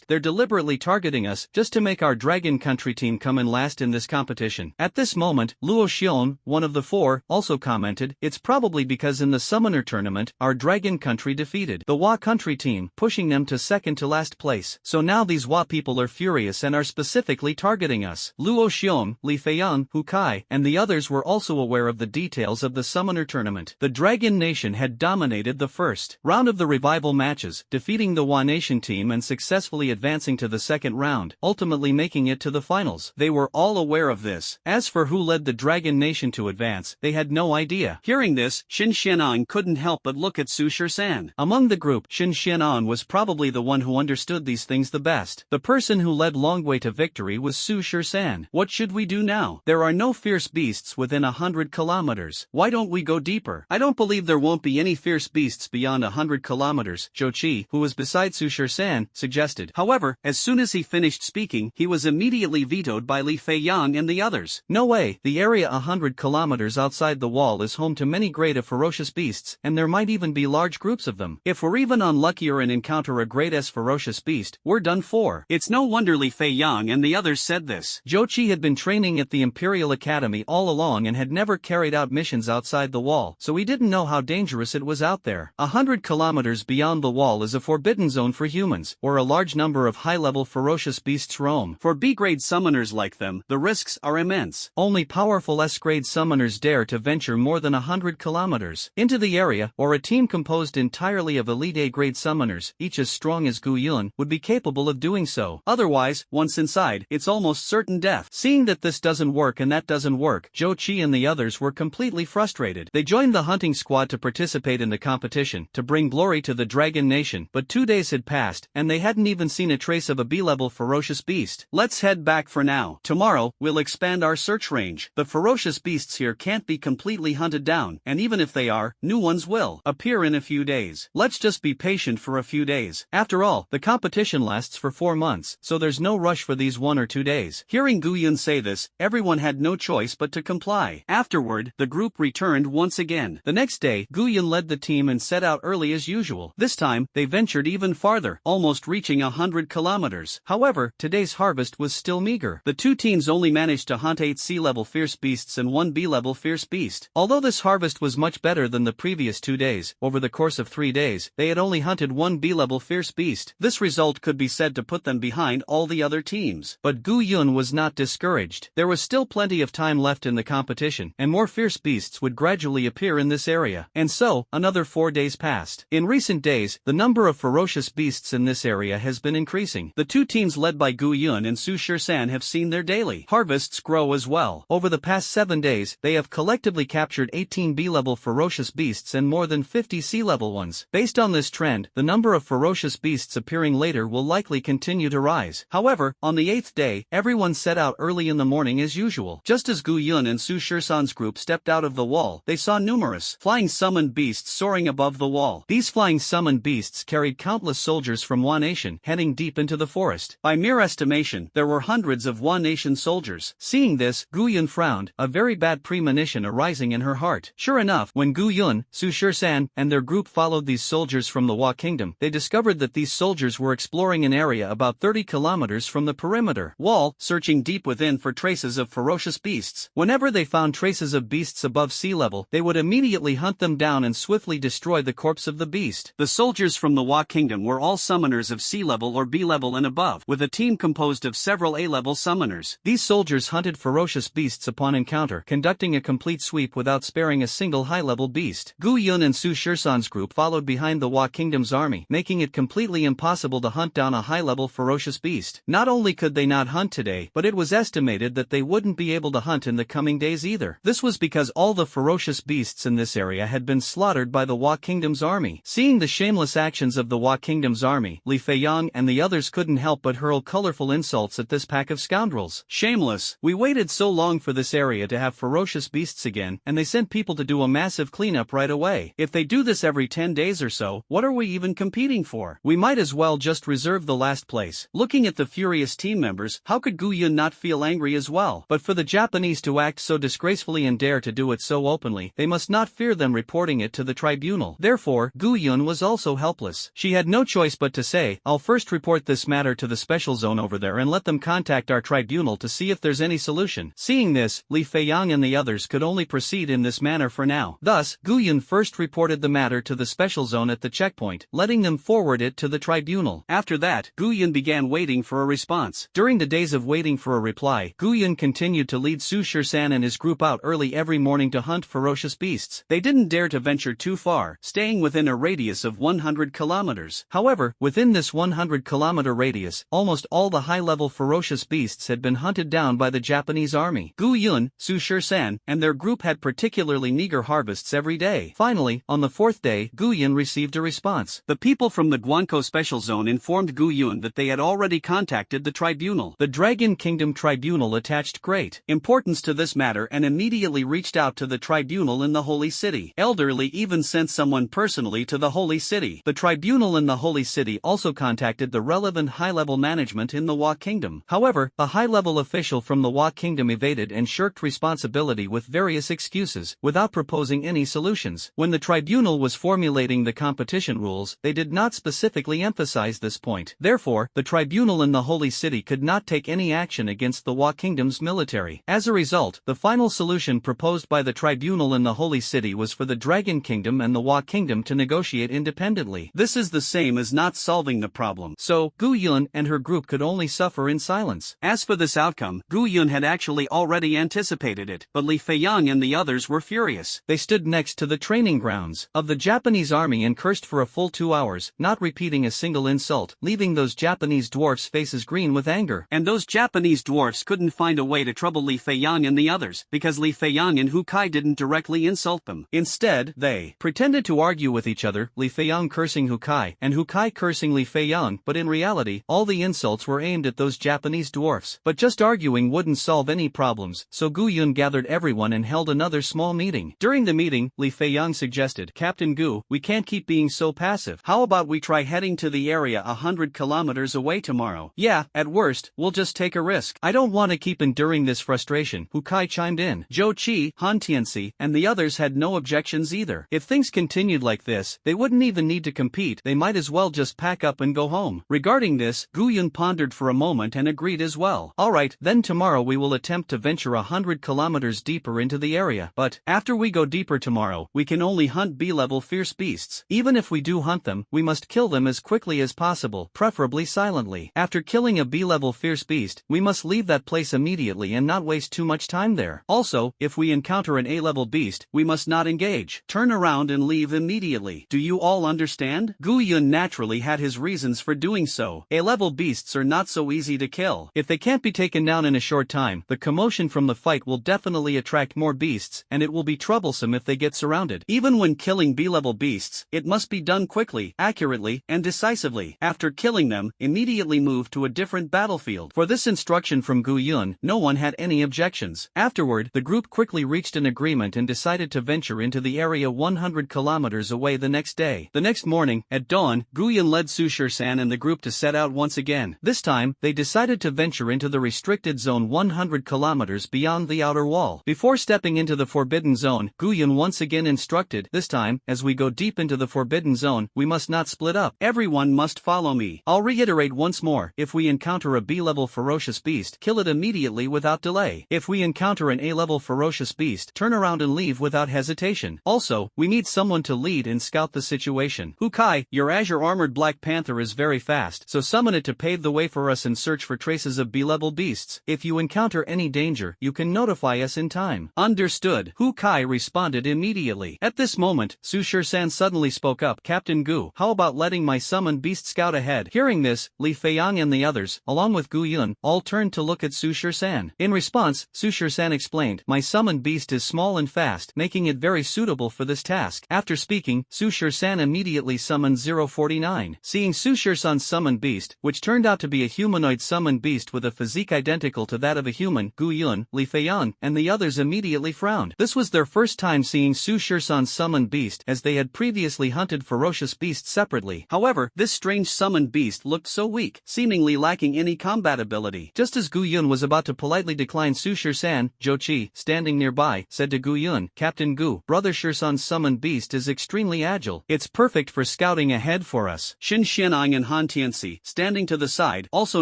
they're deliberately targeting us, just to make our Dragon Country team come in last in this competition." At this moment, Luo Xion, one of the 4, also commented, "It's probably because in the summoner tournament, our Dragon Country defeated the Wa Country team, pushing them to second to last place. So now these Wa people are furious and are specifically targeting us." Luo Xion, Li Feiyang, Hu Kai, and the others were also aware of the details of the summoner tournament. The Dragon Nation had dominated the first round of the revival matches, defeating the Wa Nation team and successfully advancing to the second round, ultimately making it to the finals. They were all aware of this. As for who led the Dragon Nation to advance, they had no idea. Hearing this, Xin Xianan couldn't help but look at Su Shisan. Among the group, Xin Xianan was probably the one who understood these things the best. The person who led Longwei to victory was Su Shisan. "What should we do now? There are no fierce beasts within 100 kilometers. Why don't we go deeper?" "I don't believe there won't be any fierce beasts beyond 100 kilometers, Zhou Qi, who was beside Su Shisan, suggested. However, as soon as he finished speaking, he was immediately vetoed by Li Feiyang and the others. "No way, the area 100 kilometers outside the wall is home to many great ferocious beasts, and there might even be large groups of them. If we're even unluckier and encounter a great ferocious beast, we're done for." It's no wonder Li Feiyang and the others said this. Zhou Qi had been training at the Imperial Academy all along and had never carried out missions outside the wall, so he didn't know how dangerous it was out there. 100 kilometers beyond the wall is a forbidden zone for humans, where a large number of high-level ferocious beasts roam. For B-grade summoners like them, the risks are immense. Only powerful S-grade summoners dare to venture more than 100 kilometers into the area, or a team composed entirely of elite A-grade summoners, each as strong as Gu Yun, would be capable of doing so. Otherwise, once inside, it's almost certain death. Seeing that this doesn't work and that doesn't work, Zhou Qi and the others were completely frustrated. They joined the hunting squad to participate in the competition, to bring glory to the Dragon Nation, but 2 days had passed, and they hadn't even seen a trace of a B-level ferocious beast. "Let's head back for now. Tomorrow, we'll expand our search range. The ferocious beasts here can't be completely hunted down, and even if they are, new ones will appear in a few days. Let's just be patient for a few days. After all, the competition lasts for 4 months, so there's no rush for these 1 or 2 days." Hearing Gu Yun say this, everyone had no choice but to comply. Afterward, the group returned once again. The next day, Gu Yun led the team and set out early as usual. This time, they ventured even farther, almost reaching 100 kilometers. However, today's harvest was still meager. The two teams only managed to hunt 8 C-level fierce beasts and 1 B-level fierce beast. Although this harvest was much better than the previous 2 days, over the course of 3 days, they had only hunted 1 B-level fierce beast. This result could be said to put them behind all the other teams. But Gu Yun was not discouraged. There was still plenty of time left in the competition, and more fierce beasts would gradually appear in this area. And so, another 4 days passed. In recent days, the number of ferocious beasts in this area has been increasing. The two teams led by Gu Yun and Su Shisan have seen their daily harvests grow as well. Over the past 7 days, they have collectively captured 18 B-level ferocious beasts and more than 50 C-level ones. Based on this trend, the number of ferocious beasts appearing later will likely continue to rise. However, on the 8th day, everyone set out early in the morning as usual. Just as Gu Yun and Su Shisan's group stepped out of the wall, they saw numerous flying summoned beasts soaring above the wall. These flying summoned beasts carried countless soldiers from Wa Nation heading deep into the forest. By mere estimation, there were hundreds of Wa Nation soldiers. Seeing this, Gu Yun frowned, a very bad premonition arising in her heart. Sure enough, when Gu Yun, Su Shisan, and their group followed these soldiers from the Wa Kingdom, they discovered that these soldiers were exploring an area about 30 kilometers from the perimeter wall, searching deep within for traces of ferocious beasts. Whenever they found traces of beasts above sea level, they would immediately hunt them down and swiftly destroy destroy the corpse of the beast. The soldiers from the Wa Kingdom were all summoners of C level or B level and above, with a team composed of several A level summoners. These soldiers hunted ferocious beasts upon encounter, conducting a complete sweep without sparing a single high-level beast. Gu Yun and Su Shirsan's group followed behind the Wa Kingdom's army, making it completely impossible to hunt down a high-level ferocious beast. Not only could they not hunt today, but it was estimated that they wouldn't be able to hunt in the coming days either. This was because all the ferocious beasts in this area had been slaughtered by the Wa Kingdom's army. Seeing the shameless actions of the Wa Kingdom's army, Li Feiyang and the others couldn't help but hurl colorful insults at this pack of scoundrels. Shameless! We waited so long for this area to have ferocious beasts again, and they sent people to do a massive cleanup right away. If they do this every 10 days or so, what are we even competing for? We might as well just reserve the last place. Looking at the furious team members, how could Gu Yun not feel angry as well? But for the Japanese to act so disgracefully and dare to do it so openly, they must not fear them reporting it to the tribunal. Therefore, Gu Yun was also helpless. She had no choice but to say, I'll first report this matter to the special zone over there and let them contact our tribunal to see if there's any solution. Seeing this, Li Feiyang and the others could only proceed in this manner for now. Thus, Gu Yun first reported the matter to the special zone at the checkpoint, letting them forward it to the tribunal. After that, Gu Yun began waiting for a response. During the days of waiting for a reply, Gu Yun continued to lead Su Shirsan and his group out early every morning to hunt ferocious beasts. They didn't dare to venture too far, staying within a radius of 100 kilometers. However, within this 100-kilometer radius, almost all the high-level ferocious beasts had been hunted down by the Japanese army. Gu Yun, Su Shirsan, and their group had particularly meager harvests every day. Finally, on the fourth day, Gu Yun received a response. The people from the Guanko Special Zone informed Gu Yun that they had already contacted the tribunal. The Dragon Kingdom Tribunal attached great importance to this matter and immediately reached out to the tribunal in the Holy City. Elderly even sent someone personally to the Holy City. The tribunal in the Holy City also contacted the relevant high-level management in the Wa Kingdom. However, a high-level official from the Wa Kingdom evaded and shirked responsibility with various excuses, without proposing any solutions. When the tribunal was formulating the competition rules, they did not specifically emphasize this point. Therefore, the tribunal in the Holy City could not take any action against the Wa Kingdom's military. As a result, the final solution proposed by the tribunal in the Holy City was for the Dragon Kingdom and the Wa Kingdom to negotiate independently. This is the same as not solving the problem. So, Gu Yun and her group could only suffer in silence. As for this outcome, Gu Yun had actually already anticipated it, but Li Feiyang and the others were furious. They stood next to the training grounds of the Japanese army and cursed for a full 2 hours, not repeating a single insult, leaving those Japanese dwarfs' faces green with anger. And those Japanese dwarfs couldn't find a way to trouble Li Feiyang and the others, because Li Feiyang and Hu Kai didn't directly insult them. Instead, they pretended to argue with each other, Li Feiyang cursing Hu Kai, and Hu Kai cursing Li Feiyang, but in reality, all the insults were aimed at those Japanese dwarfs. But just arguing wouldn't solve any problems, so Gu Yun gathered everyone and held another small meeting. During the meeting, Li Feiyang suggested, Captain Gu, we can't keep being so passive. How about we try heading to the area 100 kilometers away tomorrow? Yeah, at worst, we'll just take a risk. I don't want to keep enduring this frustration, Hu Kai chimed in. Zhou Qi, Han Tianxi, and the others had no objections either. If things continued like this, they wouldn't even need to compete, they might as well just pack up and go home. Regarding this, Gu Yun pondered for a moment and agreed as well. Alright, then tomorrow we will attempt to venture 100 kilometers deeper into the area. But, after we go deeper tomorrow, we can only hunt B-level fierce beasts. Even if we do hunt them, we must kill them as quickly as possible, preferably silently. After killing a B-level fierce beast, we must leave that place immediately and not waste too much time there. Also, if we encounter an A-level beast, we must not engage. Turn around and leave immediately. Do you all understand? Gu Yun naturally had his reasons for doing so. A-level beasts are not so easy to kill. If they can't be taken down in a short time, the commotion from the fight will definitely attract more beasts, and it will be troublesome if they get surrounded. Even when killing B-level beasts, it must be done quickly, accurately, and decisively. After killing them, immediately move to a different battlefield. For this instruction from Gu Yun, no one had any objections. Afterward, the group quickly reached an agreement and decided to venture into the area 100 kilometers away the next day. The next morning, at dawn, Gu Yun led Su Shirsan and the group to set out once again. This time, they decided to venture into the restricted zone 100 kilometers beyond the outer wall. Before stepping into the forbidden zone, Gu Yun once again instructed, this time, as we go deep into the forbidden zone, we must not split up. Everyone must follow me. I'll reiterate once more, if we encounter a B-level ferocious beast, kill it immediately without delay. If we encounter an A-level ferocious beast, turn around and leave without hesitation. Also, we need someone someone to lead and scout the situation. Hukai, your Azure Armored Black Panther is very fast, so summon it to pave the way for us and search for traces of B-level beasts. If you encounter any danger, you can notify us in time. Understood. Hukai responded immediately. At this moment, Su Shur-san suddenly spoke up. Captain Gu, how about letting my summoned beast scout ahead? Hearing this, Li Feiyang and the others, along with Gu Yun, all turned to look at Su Shur-san. In response, Su Shur-san explained, my summoned beast is small and fast, making it very suitable for this task. After speaking, Su Shur-san immediately summoned 049. Seeing Su Shur-san's summoned beast, which turned out to be a humanoid summoned beast with a physique identical to that of a human, Gu Yun, Li Feiyang, and the others immediately frowned. This was their first time seeing Su Shur-san's summoned beast, as they had previously hunted ferocious beasts separately. However, this strange summoned beast looked so weak, seemingly lacking any combat ability. Just as Gu Yun was about to politely decline Su Shur-san, Zhou Qi, standing nearby, said to Gu Yun, Captain Gu, Brother Shur-san's summoned beast is extremely agile. It's perfect for scouting ahead for us. Xin Xianang and Han Tianxi, standing to the side, also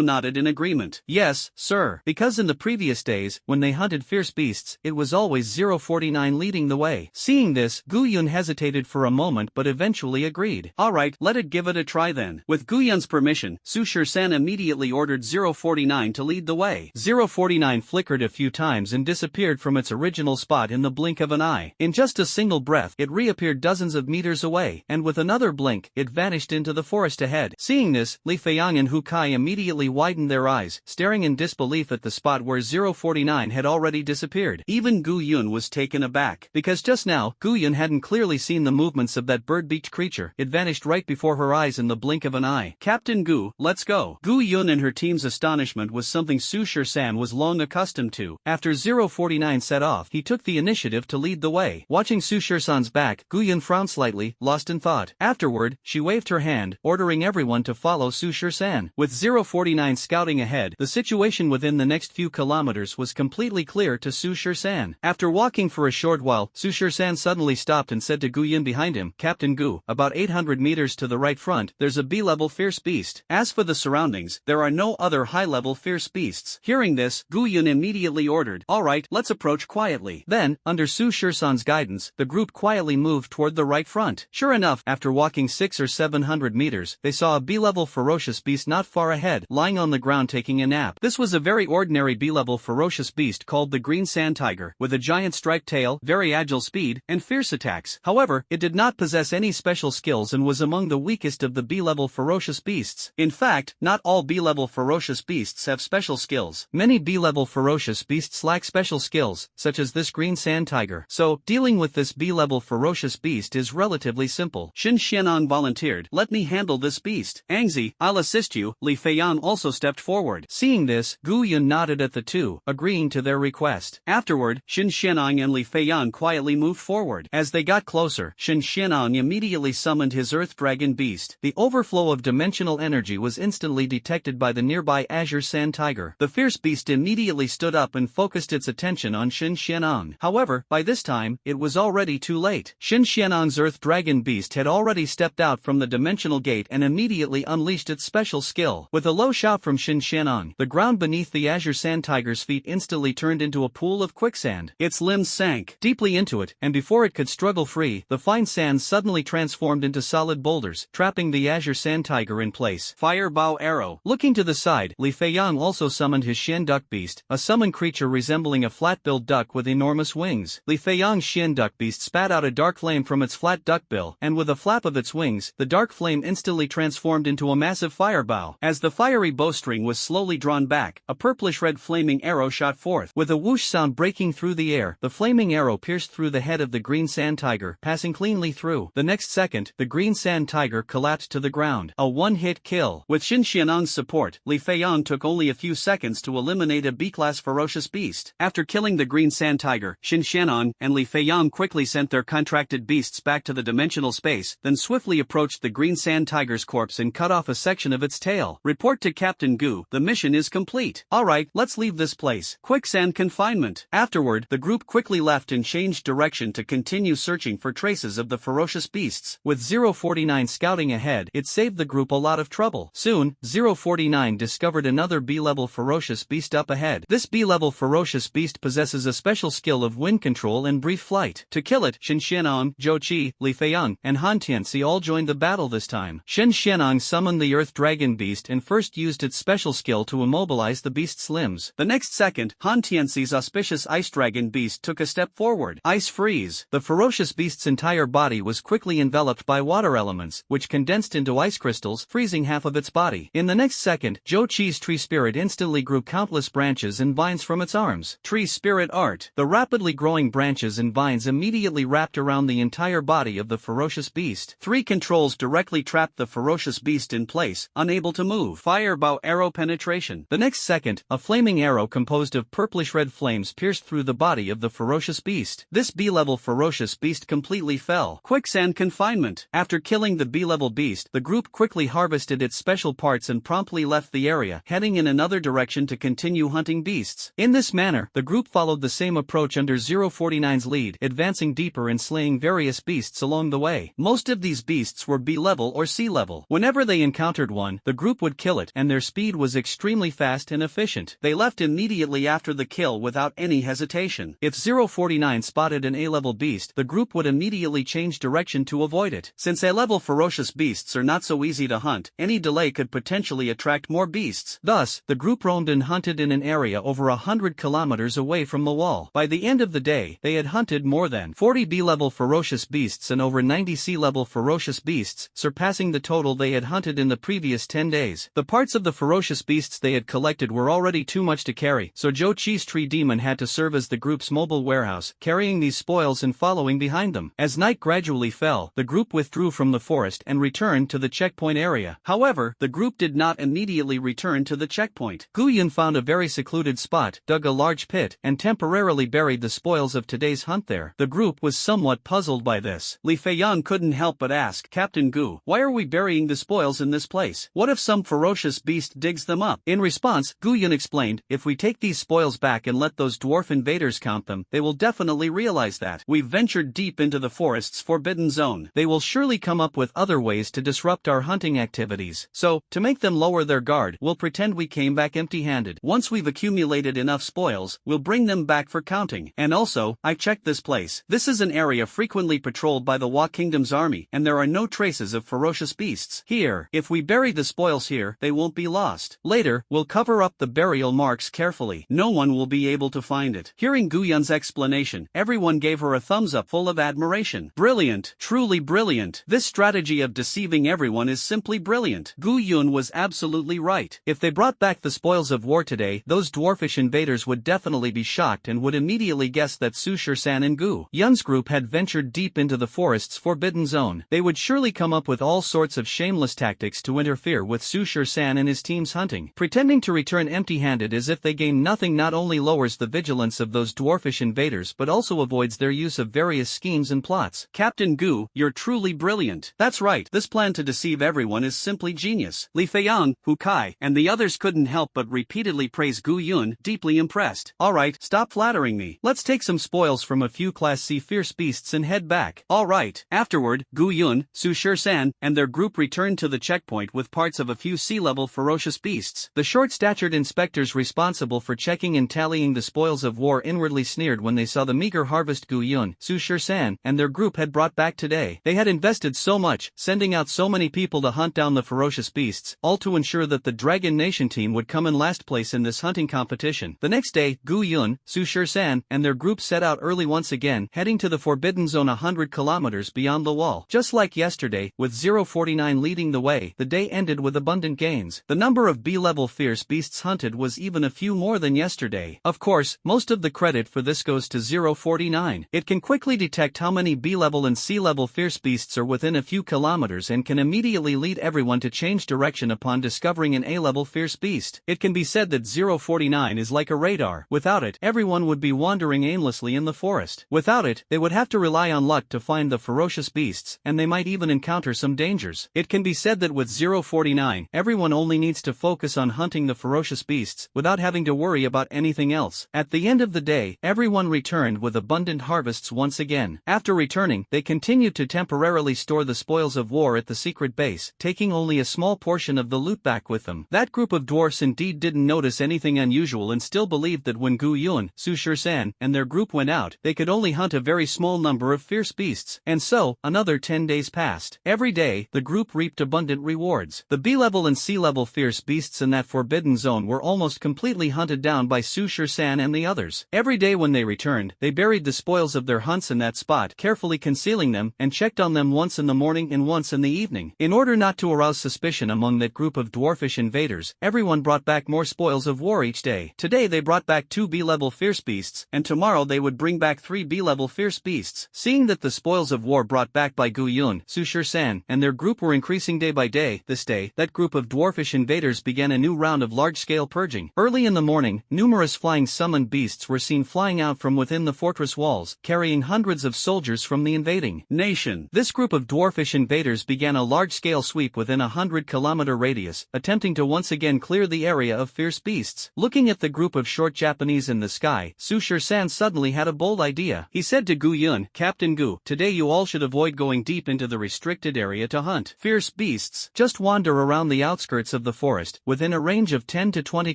nodded in agreement. Yes, sir. Because in the previous days, when they hunted fierce beasts, it was always 049 leading the way. Seeing this, Gu Yun hesitated for a moment but eventually agreed. Alright, let it give it a try then. With Gu Yun's permission, Su Shur-san immediately ordered 049 to lead the way. 049 flickered a few times and disappeared from its original spot in the blink of an eye. In just a single breath, it reappeared dozens of meters away, and with another blink, it vanished into the forest ahead. Seeing this, Li Feiyang and Hukai immediately widened their eyes, staring in disbelief at the spot where 049 had already disappeared. Even Gu Yun was taken aback, because just now, Gu Yun hadn't clearly seen the movements of that bird-beaked creature. It vanished right before her eyes in the blink of an eye. Captain Gu, let's go. Gu Yun and her team's astonishment was something Su Shur-san was long accustomed to. After 049 set off, he took the initiative to lead the way. Watching Su Shur-san's back, Gu Yun frowned slightly, lost in thought. Afterward, she waved her hand, ordering everyone to follow Su Shur-san. With 049 scouting ahead, the situation within the next few kilometers was completely clear to Su Shur-san. After walking for a short while, Su Shur-san suddenly stopped and said to Gu Yun behind him, Captain Gu, about 800 meters to the right front, there's a B-level fierce beast. As for the surroundings, there are no other high-level fierce beasts. Hearing this, Gu Yun immediately ordered, alright, let's approach quietly. Then, under Su Shur-san's guidance, the group quietly moved toward the right front. Sure enough, after walking 600 or 700 meters, they saw a B-level ferocious beast not far ahead, lying on the ground taking a nap. This was a very ordinary B-level ferocious beast called the green sand tiger, with a giant striped tail, very agile speed, and fierce attacks. However, it did not possess any special skills and was among the weakest of the B-level ferocious beasts. In fact, not all B-level ferocious beasts have special skills. Many B-level ferocious beasts lack special skills, such as this green sand tiger. So, dealing with this B-level ferocious beast is relatively simple. Xin Xianang volunteered, let me handle this beast. Angzi, I'll assist you. Li Feiyang also stepped forward. Seeing this, Gu Yun nodded at the two, agreeing to their request. Afterward, Xin Xianang and Li Feiyang quietly moved forward. As they got closer, Xin Xianang immediately summoned his earth dragon beast. The overflow of dimensional energy was instantly detected by the nearby azure sand tiger. The fierce beast immediately stood up and focused its attention on Xin Xianang. However, by this time, it was already too late. Xin Xianang's earth dragon beast had already stepped out from the dimensional gate and immediately unleashed its special skill. With a low shout from Xin Xianang, the ground beneath the azure sand tiger's feet instantly turned into a pool of quicksand. Its limbs sank deeply into it, and before it could struggle free, the fine sand suddenly transformed into solid boulders, trapping the azure sand tiger in place. Fire bow arrow. Looking to the side, Li Feiyang also summoned his Xian duck beast, a summoned creature resembling a flat-billed duck with enormous wings. Li Feiyang's Xian duck beast spat out a dark flame from its flat duck bill, and with a flap of its wings, the dark flame instantly transformed into a massive fire bow. As the fiery bowstring was slowly drawn back, a purplish-red flaming arrow shot forth. With a whoosh sound breaking through the air, the flaming arrow pierced through the head of the green sand tiger, passing cleanly through. The next second, the green sand tiger collapsed to the ground. A one-hit kill. With Xin Xianang's support, Li Feiyang took only a few seconds to eliminate a B-class ferocious beast. After killing the green sand tiger, Xin Xianang and Li Feiyang quickly sent their contracted beasts back to the dimensional space, then swiftly approached the green sand tiger's corpse and cut off a section of its tail. Report to Captain Gu, the mission is complete. Alright, let's leave this place. Quicksand confinement. Afterward, the group quickly left and changed direction to continue searching for traces of the ferocious beasts. With 049 scouting ahead, it saved the group a lot of trouble. Soon, 049 discovered another B-level ferocious beast up ahead. This B-level ferocious beast possesses a special skill of wind control and brief flight. To kill it, Xin Xianang, Zhou Qi, Li Feiyang, and Han Tianxi all joined the battle this time. Shen Xianong summoned the Earth Dragon Beast and first used its special skill to immobilize the beast's limbs. The next second, Han Tianxi's auspicious Ice Dragon Beast took a step forward. Ice Freeze. The ferocious beast's entire body was quickly enveloped by water elements, which condensed into ice crystals, freezing half of its body. In the next second, Zhou Qi's tree spirit instantly grew countless branches and vines from its arms. Tree Spirit Art. The rapidly growing branches and vines immediately wrapped around the entire body of the ferocious beast. Three controls directly trapped the ferocious beast in place, unable to move. Fire Bow Arrow Penetration. The next second, a flaming arrow composed of purplish-red flames pierced through the body of the ferocious beast. This B-level ferocious beast completely fell. Quicksand Confinement. After killing the B-level beast, the group quickly harvested its special parts and promptly left the area, heading in another direction to continue hunting beasts. In this manner, the group followed the same approach under 049's lead, advancing deeper and slaying various beasts along the way. Most of these beasts were B-level or C-level. Whenever they encountered one, the group would kill it, and their speed was extremely fast and efficient. They left immediately after the kill without any hesitation. If 049 spotted an A-level beast, the group would immediately change direction to avoid it. Since A-level ferocious beasts are not so easy to hunt, any delay could potentially attract more beasts. Thus, the group roamed and hunted in an area over 100 kilometers away from the wall. By the end of the day, they had hunted more than 40 B-level ferocious beasts and over 90 C-level ferocious beasts, surpassing the total they had hunted in the previous 10 days. The parts of the ferocious beasts they had collected were already too much to carry, so Zhou Qi's tree demon had to serve as the group's mobile warehouse, carrying these spoils and following behind them. As night gradually fell, the group withdrew from the forest and returned to the checkpoint area. However, the group did not immediately return to the checkpoint. Gu Yun found a very secluded spot, dug a large pit, and temporarily buried the spoils of today's hunt there. The group was somewhat puzzled by this. Li Feiyang couldn't help but ask, "Captain Gu, why are we burying the spoils in this place? What if some ferocious beast digs them up?" In response, Gu Yun explained, "If we take these spoils back and let those dwarf invaders count them, they will definitely realize that we've ventured deep into the forest's forbidden zone. They will surely come up with other ways to disrupt our hunting activities. So, to make them lower their guard, we'll pretend we came back empty-handed. Once we've accumulated enough spoils, we'll bring them back for counting. And also, I checked this place. This is an area frequently patrolled by the Wa Kingdom's army, and there are no traces of ferocious beasts here. If we bury the spoils here, they won't be lost. Later, we'll cover up the burial marks carefully. No one will be able to find it." Hearing Gu Yun's explanation, everyone gave her a thumbs up full of admiration. Brilliant, truly brilliant. This strategy of deceiving everyone is simply brilliant. Gu Yun was absolutely right. If they brought back the spoils of war today, those dwarfish invaders would definitely be shocked and would immediately guess that Su Shisan and Gu Yun's group had ventured deep into the forest's forbidden zone. They would surely come up with all sorts of shameless tactics to interfere with Su Shisan and his team's hunting. Pretending to return empty-handed as if they gain nothing not only lowers the vigilance of those dwarfish invaders but also avoids their use of various schemes and plots. Captain Gu, you're truly brilliant. That's right, this plan to deceive everyone is simply genius. Li Feiyang, Hu Kai, and the others couldn't help but repeatedly praise Gu Yun, deeply impressed. Alright, stop flattering me. Let's take some spoils from a few Class C fierce beasts and head back. Alright. Afterward, Gu Yun, Su Shisan, and their group returned to the checkpoint with parts of a few C-level ferocious beasts. The short-statured inspectors responsible for checking and tallying the spoils of war inwardly sneered when they saw the meager harvest Gu Yun, Su Shisan, and their group had brought back today. They had invested so much, sending out so many people to hunt down the ferocious beasts, all to ensure that the Dragon Nation team would come in last place in this hunting competition. The next day, Gu Yun, Su Shisan, and their group set out early once again, heading to the forbidden zone 100 kilometers beyond the wall. Just like yesterday, with 049 leading the way, the day ended with abundant gains. The number of B-level fierce beasts hunted was even a few more than yesterday. Of course, most of the credit for this goes to 049. It can quickly detect how many B-level and C-level fierce beasts are within a few kilometers and can immediately lead everyone to change direction upon discovering an A-level fierce beast. It can be said that 049 is like a radar. Without it, everyone would be wandering aimlessly in the forest. Without it, they would have to rely on luck to find the ferocious beasts, and they might even encounter some dangers. It can be said that with 049, everyone only needs to focus on hunting the ferocious beasts, without having to worry about anything else. At the end of the day, everyone returned with abundant harvests once again. After returning, they continued to temporarily store the spoils of war at the secret base, taking only a small portion of the loot back with them. That group of dwarfs indeed didn't notice anything unusual and still believed that when Gu Yun, Su Shisan, and their group went out, they could only hunt a very small number of fierce beasts, and so, another 10 days passed. Every day, the group reaped abundant rewards. The B-level and C-level fierce beasts in that forbidden zone were almost completely hunted down by Su Shur-san and the others. Every day when they returned, they buried the spoils of their hunts in that spot, carefully concealing them, and checked on them once in the morning and once in the evening. In order not to arouse suspicion among that group of dwarfish invaders, everyone brought back more spoils of war each day. Today they brought back 2 B-level fierce beasts, and tomorrow they would bring back 3 B-level fierce beasts. Seeing that the spoils of war brought back by Gu Yun, Su Shur-san, and their group were increasing day by day, this day, that group of dwarfish invaders began a new round of large-scale purging. Early in the morning, numerous flying summoned beasts were seen flying out from within the fortress walls, carrying hundreds of soldiers from the invading nation. This group of dwarfish invaders began a large-scale sweep within a 100-kilometer radius, attempting to once again clear the area of fierce beasts. Looking at the group of short Japanese in the sky, Su Shur-san suddenly had a bold idea. He said to Gu Yun, "Captain Gu, today you all should avoid going deep into the restricted area to hunt fierce beasts. Just wander around the outskirts of the forest, within a range of 10 to 20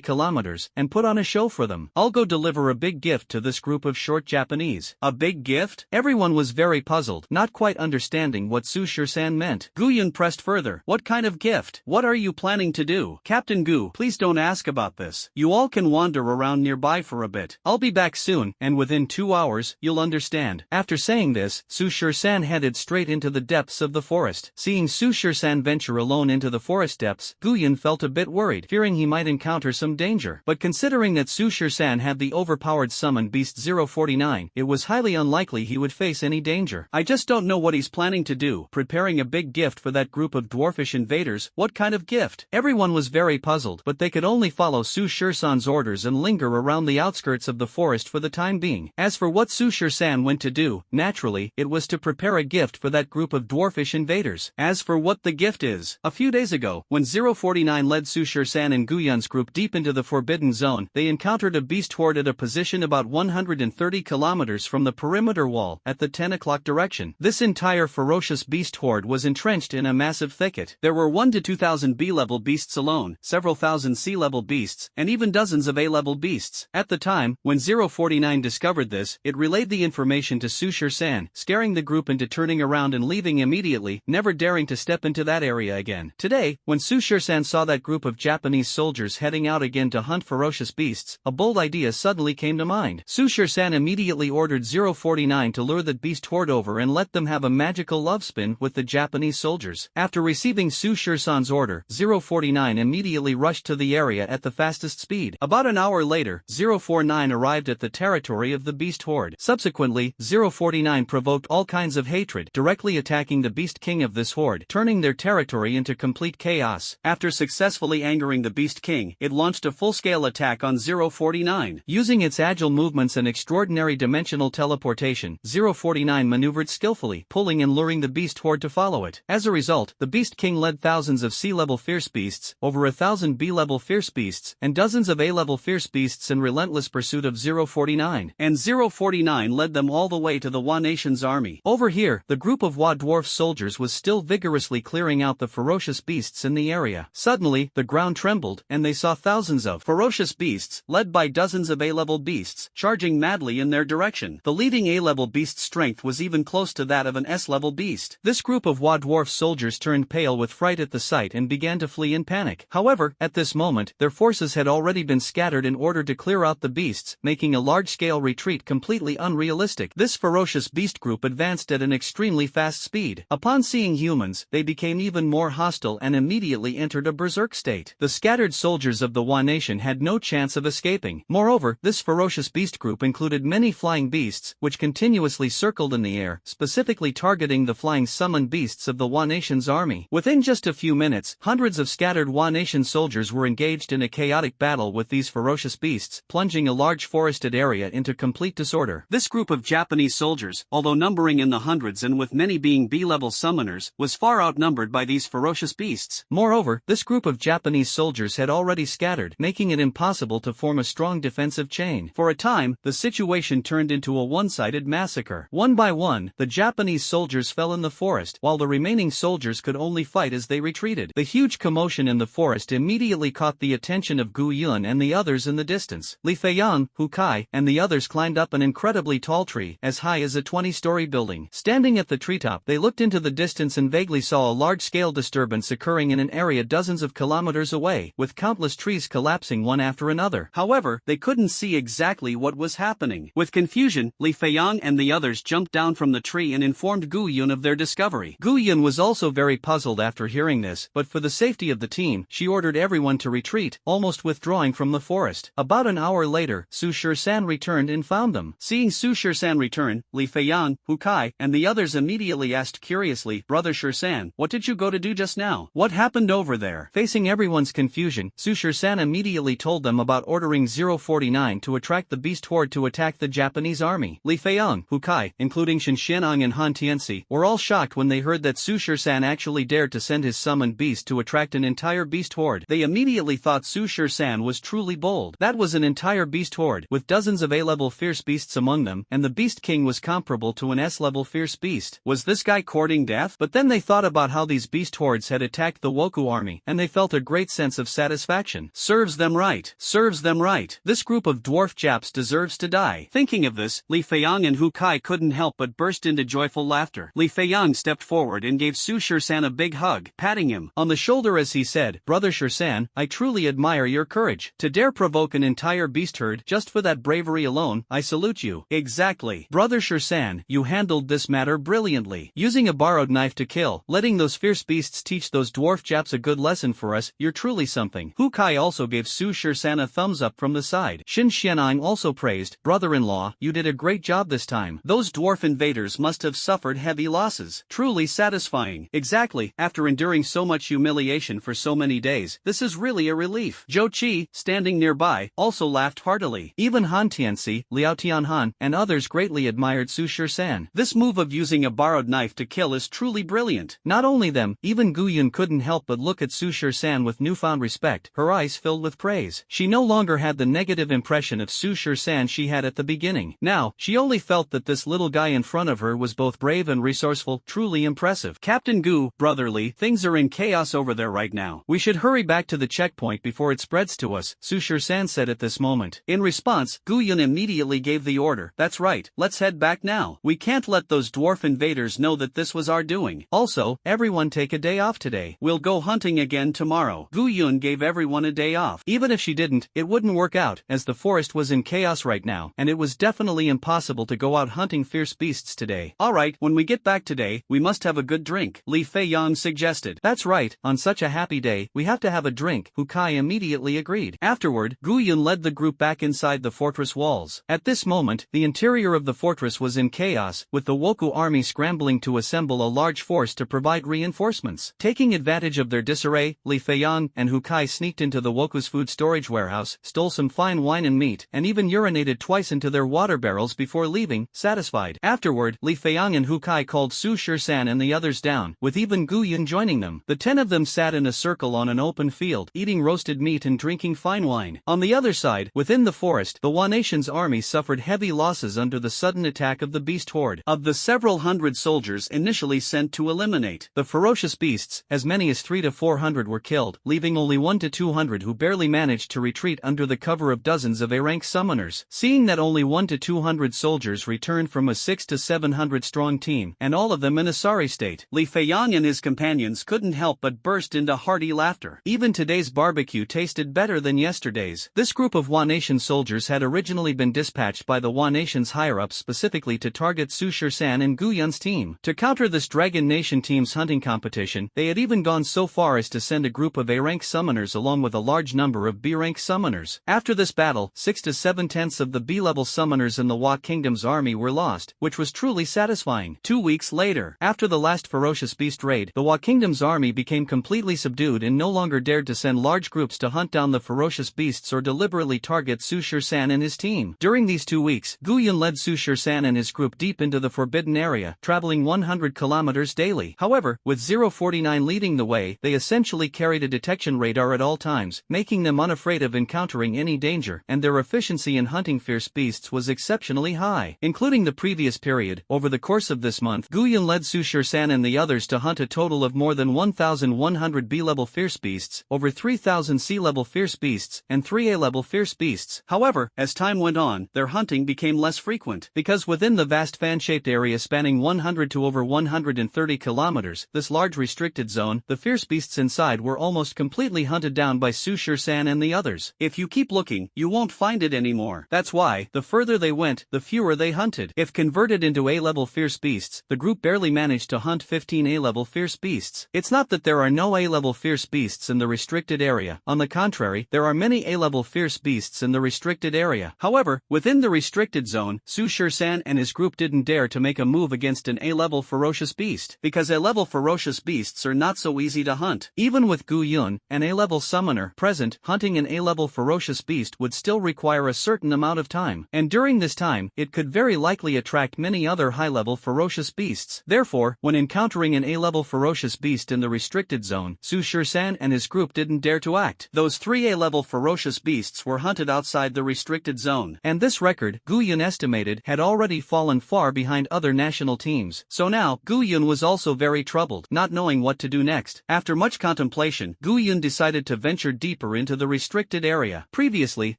kilometers, and put on a show for them. I'll go deliver a big gift to this group of short Japanese." A big gift? Everyone was very puzzled, not quite understanding what Su Shur-san meant. Gu Yun pressed further. "What kind of gift? What are you planning to do?" "Captain Gu, please don't ask about this. You all can wander around nearby for a bit. I'll be back soon, and within 2 hours, you'll understand." After saying this, Su Shur-san headed straight into the depths of the forest. Seeing Su Shur-san venture alone into the forest depths, Gu Yun felt a bit worried, fearing he might encounter some danger. But considering that Su Shur-san had the overpowered summon beast 049, it was highly unlikely he would face any danger. "I just don't know what he's planning to do. Preparing a big gift for that group of dwarfish invaders? What kind of gift?" Everyone was very puzzled, but they could only follow Su Shur-san's orders and linger around the outskirts of the forest for the time being. As for what Su Shur-san went to do, naturally, it was to prepare a gift for that group of dwarfish invaders. As for what the gift is, a few days ago, when 049 led Su Shur-san and Gu Yun's group deep into the forbidden zone, they encountered a beast horde at a position about 130 kilometers from the perimeter wall, at the 10 o'clock direction. This entire ferocious beast horde was entrenched in a massive thicket. There were 1 to 2,000 B-level beasts alone, several thousand C-level beasts, and even dozens of A-level beasts. At the time, when 049 discovered this, it relayed the information to Su Shur-san, scaring the group into turning around and leaving immediately, never daring to step into that area again. Today, when Su Shur-san saw that group of Japanese soldiers heading out again to hunt ferocious beasts, a bold idea suddenly came to mind. Su Shur-san immediately ordered 049 to lure that beast horde over and let them have a magical love spin with the Japanese soldiers. After receiving Su Shur-san's order, 049 immediately rushed to the area at the fastest speed. About an hour later, 049 arrived at the territory of the beast horde. Subsequently, 049 provoked all kinds of hatred, directly attacking the beast king of this horde, turning their territory into complete chaos. After successfully angering the beast king, it launched a full-scale attack on 049. Using its agile movements and extraordinary dimensional teleportation, 049 maneuvered skillfully, pulling and luring the beast horde to follow it. As a result, the beast king led thousands of C-level fierce beasts, over 1,000 B-level fierce beasts, and dozens of A-level fierce beasts in relentless pursuit of 049. And 049 led them all the way to the Wa Nation's army. Over here, the group of Wa dwarf soldiers was still vigorously clearing out the ferocious beasts in the area. Suddenly, the ground trembled, and they saw thousands of ferocious beasts, led by dozens of A-level beasts, charging madly in their direction. The leading A-level beast's strength was even close to that of an S-level beast. This group of Wa dwarf soldiers turned pale with fright at the sight and began to flee in panic. However, at this moment, their forces had already been scattered in order to clear out the beasts, making a large-scale retreat completely unrealistic. This ferocious beast group advanced at an extremely fast speed. Upon seeing humans, they became even more hostile and immediately entered a berserk state. The scattered soldiers of the Wa Nation had no chance of escaping. Moreover, this ferocious beast group included many flying beasts, which continuously circled in the air, specifically targeting the flying summoned beasts of the Wa Nation's army. Within just a few minutes, hundreds of scattered Wa Nation soldiers were engaged in a chaotic battle with these ferocious beasts, plunging a large forested area into complete disorder. This group of Japanese soldiers, although numbering in the hundreds and with many being B-level summoners, was far outnumbered by these ferocious beasts. Moreover, this group of Japanese soldiers had already scattered, making it impossible to form a strong defensive chain. For a time, the situation turned into a one-sided massacre. One by one, the Japanese soldiers fell in the forest, while the remaining soldiers could only fight as they retreated. The huge commotion in the forest immediately caught the attention of Gu Yun and the others in the distance. Li Feiyang, Hu Kai, and the others climbed up an incredibly tall tree, as high as a 20 20-story building. Standing at the treetop, they looked into the distance and vaguely saw a large-scale disturbance occurring in an area dozens of kilometers away, with countless trees collapsing one after another. However, they couldn't see exactly what was happening. With confusion, Li Feiyang and the others jumped down from the tree and informed Gu Yun of their discovery. Gu Yun was also very puzzled after hearing this, but for the safety of the team, she ordered everyone to retreat, almost withdrawing from the forest. About an hour later, Su Shisan returned and found them. Seeing Su Shisan return, Li Feiyang, Hu Kai, and the others immediately asked curiously, "Brother Shisan, what did you go to do just now? What happened over there?" Facing everyone's confusion, Su Shisan immediately told them about ordering 049 to attract the beast horde to attack the Japanese army. Li Feiyang, Hu Kai, including Shen Xianang and Han Tianxi, were all shocked when they heard that Su Shisan actually dared to send his summoned beast to attract an entire beast horde. They immediately thought Su Shisan was truly bold. That was an entire beast horde, with dozens of A-level fierce beasts among them, and the Beast King was comparable to an S-level fierce beast. Was this guy courting death? But then they thought about how these beast hordes had attacked the Woku army, and they felt a great sense of satisfaction. Serves them right. Serves them right. This group of dwarf Japs deserves to die. Thinking of this, Li Feiyang and Hu Kai couldn't help but burst into joyful laughter. Li Feiyang stepped forward and gave Su Shisan a big hug, patting him on the shoulder as he said, "Brother Shisan, I truly admire your courage. To dare provoke an entire beast herd just for that bravery alone, I salute you." Exactly. Brother Shisan, you handled this matter brilliantly. Using a borrowed knife to kill, letting those fierce beasts teach those dwarf Japs a good lesson for us, you're truly something. Hu Kai also gave Su Shisan a thumbs up from the side. Shen Xianang also praised, "Brother-in-law, you did a great job this time. Those dwarf invaders must have suffered heavy losses. Truly satisfying." Exactly. After enduring so much humiliation for so many days, this is really a relief. Zhou Qi, standing nearby, also laughed heartily. Even Han Tianxi, Liao Tianhan, and others greatly admired Su Shisan. This move of using a borrowed knife to kill is truly brilliant. Not only them, even Gu Yun couldn't help but look at Su Shisan with newfound respect, her eyes filled with praise. She no longer had the negative impression of Su Shisan she had at the beginning. Now, she only felt that this little guy in front of her was both brave and resourceful, truly impressive. "Captain Gu, brotherly, things are in chaos over there right now. We should hurry back to the checkpoint before it spreads to us," Su Shisan said at this moment. In response, Gu Yun immediately gave the order, "That's right, let's head back now. We can't let those dwarf invaders know that this was our doing. Also, everyone take a day off today. We'll go hunting again tomorrow." Gu Yun gave everyone a day off. Even if she didn't, it wouldn't work out, as the forest was in chaos right now, and it was definitely impossible to go out hunting fierce beasts today. "Alright, when we get back today, we must have a good drink," Li Feiyang suggested. "That's right, on such a happy day, we have to have a drink," Hu Kai immediately agreed. Afterward, Gu Yun led the group back inside the fortress walls. At this moment, the interior of the fortress was in chaos, with the Woku army scrambling to assemble a large force to provide reinforcements. Taking advantage of their disarray, Li Feiyang and Hu Kai sneaked into the Woku's food storage warehouse, stole some fine wine and meat, and even urinated twice into their water barrels before leaving, satisfied. Afterward, Li Feiyang and Hu Kai called Su Shisan and the others down, with even Gu Yun joining them. The 10 of them sat in a circle on an open field, eating roasted meat and drinking fine wine. On the other side, within the forest, the Hua Nation's army suffered heavy losses under the sudden attack of the beast horde. Of the several hundred soldiers initially sent to eliminate the ferocious beasts, as many as 300 to 400 were killed, leaving only 100 to 200 who barely managed to retreat under the cover of dozens of A-rank summoners. Seeing that only 100 to 200 soldiers returned from a 600 to 700 strong team, and all of them in a sorry state, Li Feiyang and his companions couldn't help but burst into hearty laughter. Even today's barbecue tasted better than yesterday's. This group of Hua Nation soldiers had originally been dispatched by the Hua Nation's higher-ups specifically to target Su Shisan and Gu Yun's team. To counter this Dragon Nation team's hunting competition, they had even gone so far as to send a group of A-rank summoners along with a large number of B-rank summoners. After this battle, 6 to 7/10 of the B-level summoners in the Hua Kingdom's army were lost, which was truly satisfying. 2 weeks later, after the last ferocious beast raid, the Hua Kingdom's army became completely subdued and no longer dared to send large groups to hunt down the ferocious beasts or deliberately target Su Shisan and his team. During these 2 weeks, Gu Yun led Su Shisan and his group deep into the forbidden area, traveling 100 kilometers daily. However, with 049 leading the way, they essentially carried a detection radar at all times, making them unafraid of encountering any danger, and their efficiency in hunting fierce beasts was exceptionally high. Including the previous period, over the course of this month, Gu Yun led Su Shisan and the others to hunt a total of more than 1,100 B-level fierce beasts, over 3,000 C-level fierce beasts, and 3 A-level fierce beasts. However, as time went on, their hunting became less frequent, because within the vast vast fan-shaped area spanning 100 to over 130 kilometers. This large restricted zone, the fierce beasts inside were almost completely hunted down by Su Shur-san and the others. If you keep looking, you won't find it anymore. That's why, the further they went, the fewer they hunted. If converted into A-level fierce beasts, the group barely managed to hunt 15 A-level fierce beasts. It's not that there are no A-level fierce beasts in the restricted area. On the contrary, there are many A-level fierce beasts in the restricted area. However, within the restricted zone, Su Shur-san and his group didn't dare to make a move against an A-level ferocious beast, because A-level ferocious beasts are not so easy to hunt. Even with Gu Yun, an A-level summoner, present, hunting an A-level ferocious beast would still require a certain amount of time, and during this time, it could very likely attract many other high-level ferocious beasts. Therefore, when encountering an A-level ferocious beast in the restricted zone, Su Shur-san and his group didn't dare to act. Those 3 A-level ferocious beasts were hunted outside the restricted zone, and this record, Gu Yun estimated, had already fallen far behind other national teams. So now, Gu Yun was also very troubled, not knowing what to do next. After much contemplation, Gu Yun decided to venture deeper into the restricted area. Previously,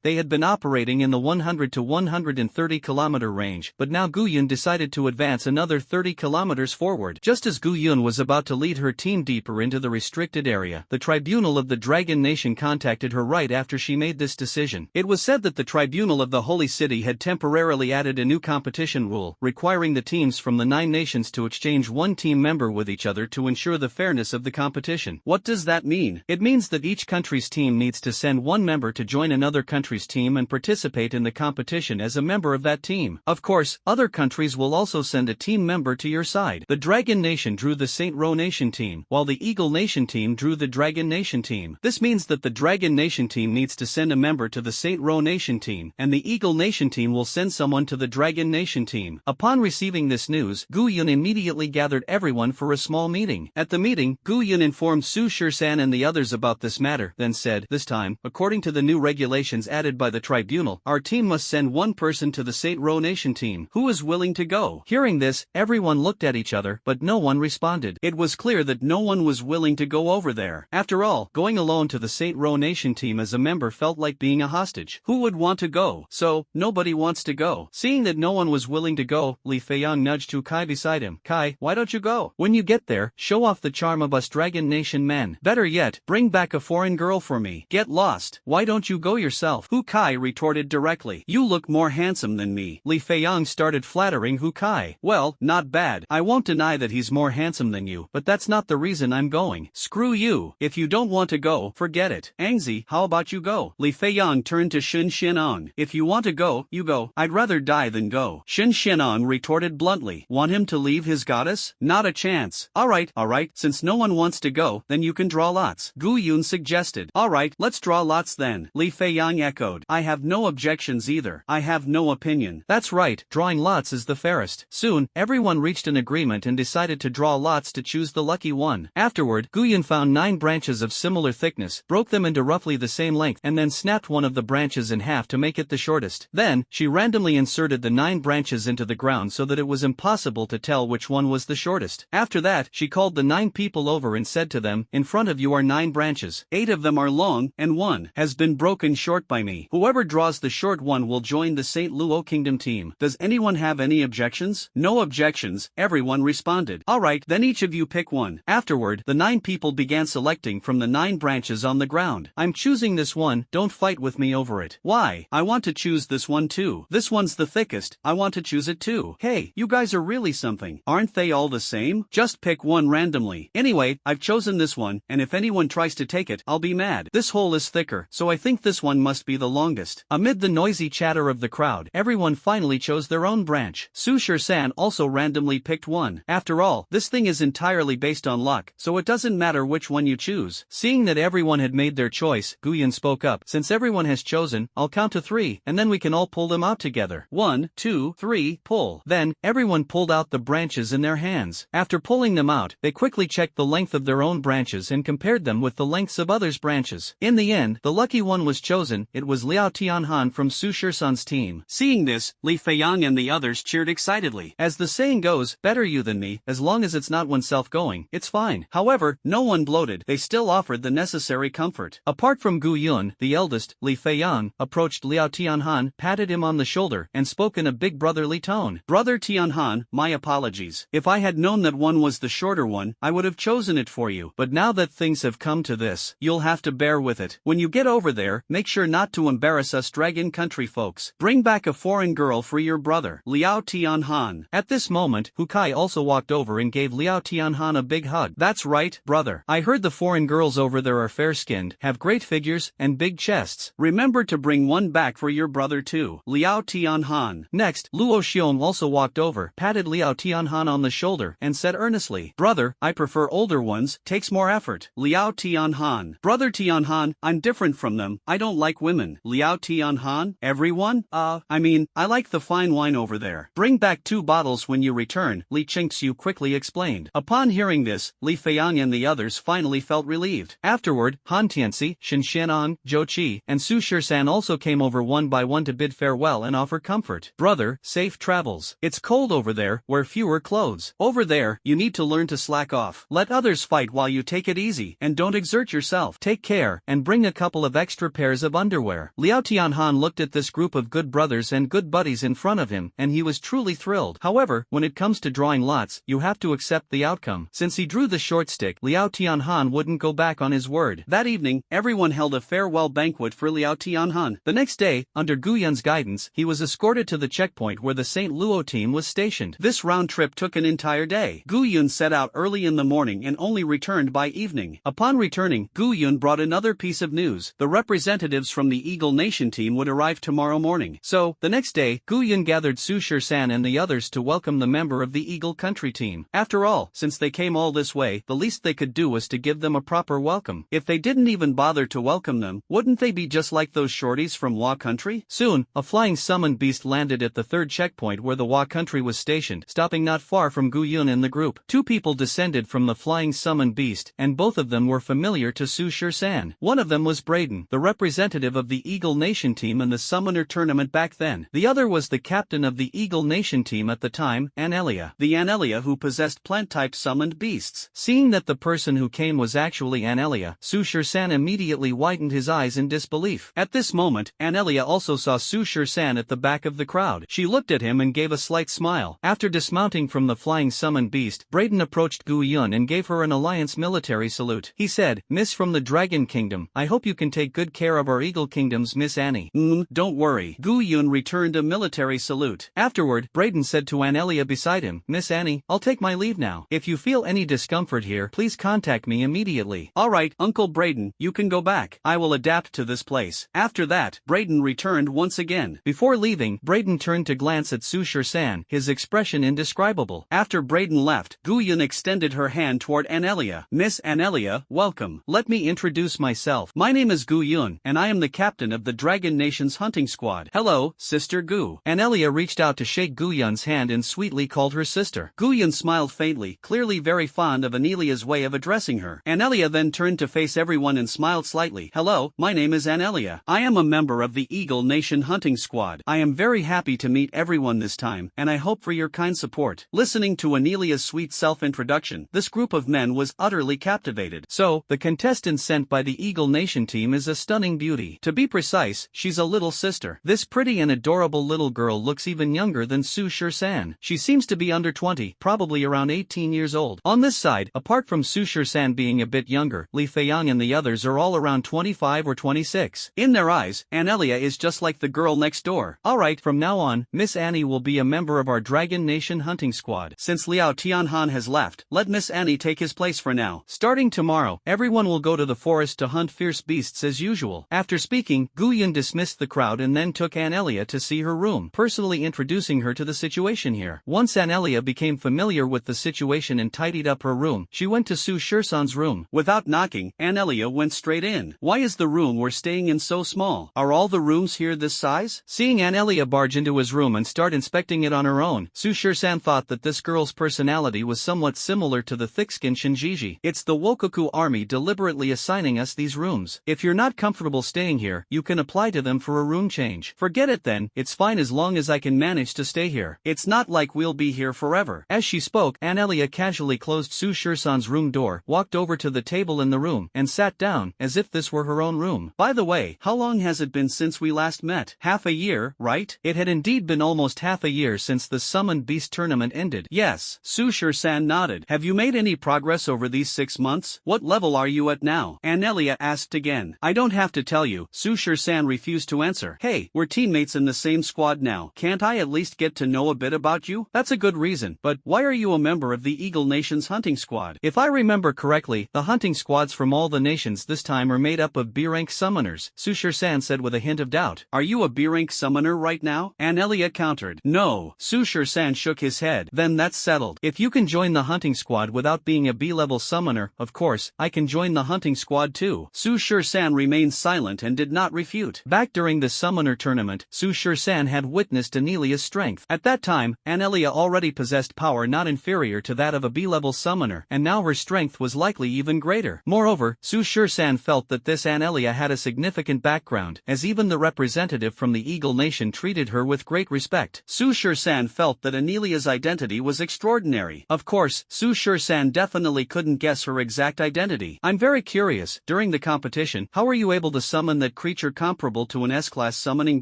they had been operating in the 100 to 130 kilometer range, but now Gu Yun decided to advance another 30 kilometers forward. Just as Gu Yun was about to lead her team deeper into the restricted area, the tribunal of the Dragon Nation contacted her right after she made this decision. It was said that the tribunal of the Holy City had temporarily added a new competition rule, requiring the teams from the 9 nations to exchange one team member with each other to ensure the fairness of the competition. What does that mean? It means that each country's team needs to send one member to join another country's team and participate in the competition as a member of that team. Of course, other countries will also send a team member to your side. The Dragon Nation drew the Saint Ro Nation team, while the Eagle Nation team drew the Dragon Nation team. This means that the Dragon Nation team needs to send a member to the Saint Ro Nation team, and the Eagle Nation team will send someone to the Dragon Nation team. Upon receiving this news, Gu Yun immediately gathered everyone for a small meeting. At the meeting, Gu Yun informed Su Shur-san and the others about this matter, then said, "This time, according to the new regulations added by the tribunal, our team must send one person to the Saint Ro Nation team. Who is willing to go?" Hearing this, everyone looked at each other, but no one responded. It was clear that no one was willing to go over there. After all, going alone to the Saint Ro Nation team as a member felt like being a hostage. Who would want to go? So, nobody wants to go. Seeing that no one was willing to go, Li Feiyang nudged Hu Kai beside him. "Kai, why don't you go? When you get there, show off the charm of us Dragon Nation men. Better yet, bring back a foreign girl for me. Get lost. Why don't you go yourself?" Hu Kai retorted directly. "You look more handsome than me." Li Feiyang started flattering Hu Kai. "Well, not bad. I won't deny that he's more handsome than you, but that's not the reason I'm going." "Screw you. If you don't want to go, forget it. Angzi, how about you go?" Li Feiyang turned to Shen Shenong. "If you want to go, you go. I'd rather die than go." Shen Shenong retorted bluntly. "Want him to leave his goddess? Not a chance." Alright, since no one wants to go, then you can draw lots," Gu Yun suggested. "Alright, let's draw lots then," Li Feiyang echoed. "I have no objections either. I have no opinion." That's right, drawing lots is the fairest. Soon, everyone reached an agreement and decided to draw lots to choose the lucky one. Afterward, Gu Yun found 9 branches of similar thickness, broke them into roughly the same length, and then snapped one of the branches in half to make it the shortest. Then, she randomly inserted the 9 branches into the ground so that it was impossible to tell which one was the shortest. After that, she called the 9 people over and said to them, "In front of you are 9 branches. 8 of them are long, and 1 has been broken short by me. Whoever draws the short one will join the St. Luo Kingdom team. Does anyone have any objections?" "No objections," everyone responded. "Alright, then each of you pick one." Afterward, the 9 people began selecting from the 9 branches on the ground. "I'm choosing this one, don't fight with me over it." "Why? I want to choose this one too. This one's the thickest, I want to choose it too." "Hey, you guys are really something. Aren't they all the same? Just pick one randomly." "Anyway, I've chosen this one, and if anyone tries to take it, I'll be mad. This hole is thicker, so I think this one must be the longest." Amid the noisy chatter of the crowd, everyone finally chose their own branch. Su Shur-san also randomly picked one. After all, this thing is entirely based on luck, so it doesn't matter which one you choose. Seeing that everyone had made their choice, Gu Yun spoke up. "Since everyone has chosen, I'll count to 3, and then we can all pull them out together. 1, 2, 3, pull." Then, everyone pulled out the branches in their hands. After pulling them out, they quickly checked the length of their own branches and compared them with the lengths of others' branches. In the end, the lucky one was chosen. It was Liao Tianhan from Su Shur-san's team. Seeing this, Li Feiyang and the others cheered excitedly. As the saying goes, better you than me, as long as it's not oneself going, it's fine. However, no one bloated. They still offered the necessary comfort. Apart from Gu Yun, the eldest, Li Feiyang, approached Liao Tianhan, patted him on the shoulder, and spoke in a big brotherly tone. Brother Tianhan, my apologies. If I had known that one was the shorter one, I would have chosen it for you. But now that things have come to this, you'll have to bear with it. When you get over there, make sure not to embarrass us Dragon Country folks. Bring back a foreign girl for your brother, Liao Tianhan. At this moment, Hukai also walked over and gave Liao Tianhan a big hug. That's right, brother. I heard the foreign girls over there are fair-skinned, have great figures, and big chests. Remember to bring one back for your brother too, Liao Tianhan. Next, Luo Xiong also walked over, patted Liao Tianhan on the shoulder, and said earnestly, Brother, I prefer older ones, takes more effort. Liao Tianhan. Brother Tianhan, I'm different from them, I don't like women. Liao Tianhan, everyone? I like the fine wine over there. Bring back 2 bottles when you return, Li Qingxiu quickly explained. Upon hearing this, Li Feiyang and the others finally felt relieved. Afterward, Han Tianxi, Shen Xian'an, Zhou Qi, and Su Shisan also came over one by one to bid farewell and offer comfort. Brother, safe travels. It's cold over there, wear fewer clothes. Over there, you need to learn to slack off. Let others fight while you take it easy, and don't exert yourself. Take care, and bring a couple of extra pairs of underwear. Liao Tianhan looked at this group of good brothers and good buddies in front of him, and he was truly thrilled. However, when it comes to drawing lots, you have to accept the outcome. Since he drew the short stick, Liao Tianhan wouldn't go back on his word. That evening, everyone held a farewell banquet for Liao Tianhan. The next day, under Gu Yun's guidance, he was escorted to the checkpoint where the St. Luo team was stationed. This round trip took an entire day. Gu Yun set out early in the morning and only returned by evening. Upon returning, Gu Yun brought another piece of news. The representatives from the Eagle Nation team would arrive tomorrow morning. So, the next day, Gu Yun gathered Su Shisan and the others to welcome the member of the Eagle Country team. After all, since they came all this way, the least they could do was to give them a proper welcome. If they didn't even bother to welcome them, wouldn't they be just like those shorties from Wa Country? Soon, a flying summoned beast landed at the 3rd checkpoint where the Wa Country was stationed, stopping not far from Gu Yun and the group. 2 people descended from the flying summoned beast, and both of them were familiar to Su Shisan. One of them was Braden, the representative of the Eagle Nation team in the Summoner tournament back then. The other was the captain of the Eagle Nation team at the time, Anelia. The Anelia who possessed plant-type summoned beasts. Seeing that the person who came was actually Anelia, Su Shisan immediately widened his eyes in disbelief. At this moment, Anelia also saw Su Shisan at the back of the crowd. She looked at him and gave a slight smile. After dismounting from the flying summoned beast, Braden approached Gu Yun and gave her an alliance military salute. He said, Miss from the Dragon Kingdom, I hope you can take good care of our Eagle Kingdom's Miss Annie. Don't worry. Gu Yun returned a military salute. Afterward, Braden said to Anelia beside him, Miss Annie, I'll take my leave now. If you feel any discomfort here, please contact me immediately. Alright, Uncle Braden, you can go back. I will adapt to this place. After that, Braden returned once again. Before leaving, Braden turned to glance at Su Shisan, his expression indescribable. After Braden left, Gu Yun extended her hand toward Anelia. Miss Anelia, welcome. Let me introduce myself. My name is Gu Yun, and I am the captain of the Dragon Nation's hunting squad. Hello, Sister Gu. Anelia reached out to shake Gu Yun's hand and sweetly called her sister. Gu Yun smiled faintly, clearly very fond of Anelia's way of addressing her. Anelia then turned to face everyone and smiled slightly. Hello, my name is Anelia. I am a member of the Eagle Nation hunting squad. I am very happy to meet everyone this time, and I hope for your kind support. Listening to Anelia's sweet self-introduction, this group of men was utterly captivated. So, the contestant sent by the Eagle Nation team is a stunning beauty. To be precise, she's a little sister. This pretty and adorable little girl looks even younger than Su Shisan. She seems to be under 20, probably around 18 years old. On this side, apart from Su Shisan being a bit younger, Li Feiyang and the others are all around 25 or 26. In their eyes, Anelia is just like the girl next door. Alright, from now on, Miss Annie will be a member of our Dragon Nation hunting squad. Since Liao Tianhan has left, let Miss Annie take his place for now. Starting tomorrow, everyone will go to the forest to hunt fierce beasts as usual. After speaking, Gu Yun dismissed the crowd and then took Anelia to see her room, personally introducing her to the situation here. Once Anelia became familiar with the situation and tidied up her room, she went to Su Shisan's room. Without knocking, Anelia went straight in. Why is the room we're staying in so small? Are all the rooms here this size? Seeing Anelia barge into his room and start inspecting it on her own, Su Shisan thought that this girl's personality was somewhat similar to the thick-skinned Shinjiji. It's the Wokoku army deliberately assigning us these rooms. If you're not comfortable staying here, you can apply to them for a room change. Forget it then, it's fine as long as I can manage to stay here. It's not like we'll be here forever. As she spoke, Anelia casually closed Su Shisan's room door, walked over to the table in the room, and sat down, as if this were her own room. By the way, how long has it been since we last met? Half a year, right? It had indeed been almost almost half a year since the Summoned Beast tournament ended. Yes. Sushir-san nodded. Have you made any progress over these 6 months? What level are you at now? Anelia asked again. I don't have to tell you. Sushir-san refused to answer. Hey, we're teammates in the same squad now. Can't I at least get to know a bit about you? That's a good reason, but why are you a member of the Eagle Nation's hunting squad? If I remember correctly, the hunting squads from all the nations this time are made up of B-rank summoners, Sushir-san said with a hint of doubt. Are you a B-rank summoner right now? Anelia countered. No. Sushir-san shook his head. Then that's settled. If you can join the hunting squad without being a B-level summoner, of course, I can join the hunting squad too. Sushir-san remained silent and did not refute. Back during the summoner tournament, Sushir-san had witnessed Anelia's strength. At that time, Anelia already possessed power not inferior to that of a B-level summoner, and now her strength was likely even greater. Moreover, Sushir-san felt that this Anelia had a significant background, as even the representative from the Eagle Nation treated her with great respect. Sushir-san felt that Anelia's identity was extraordinary. Of course, Sushir-san definitely couldn't guess her exact identity. I'm very curious, during the competition, how were you able to summon that creature comparable to an S-class summoning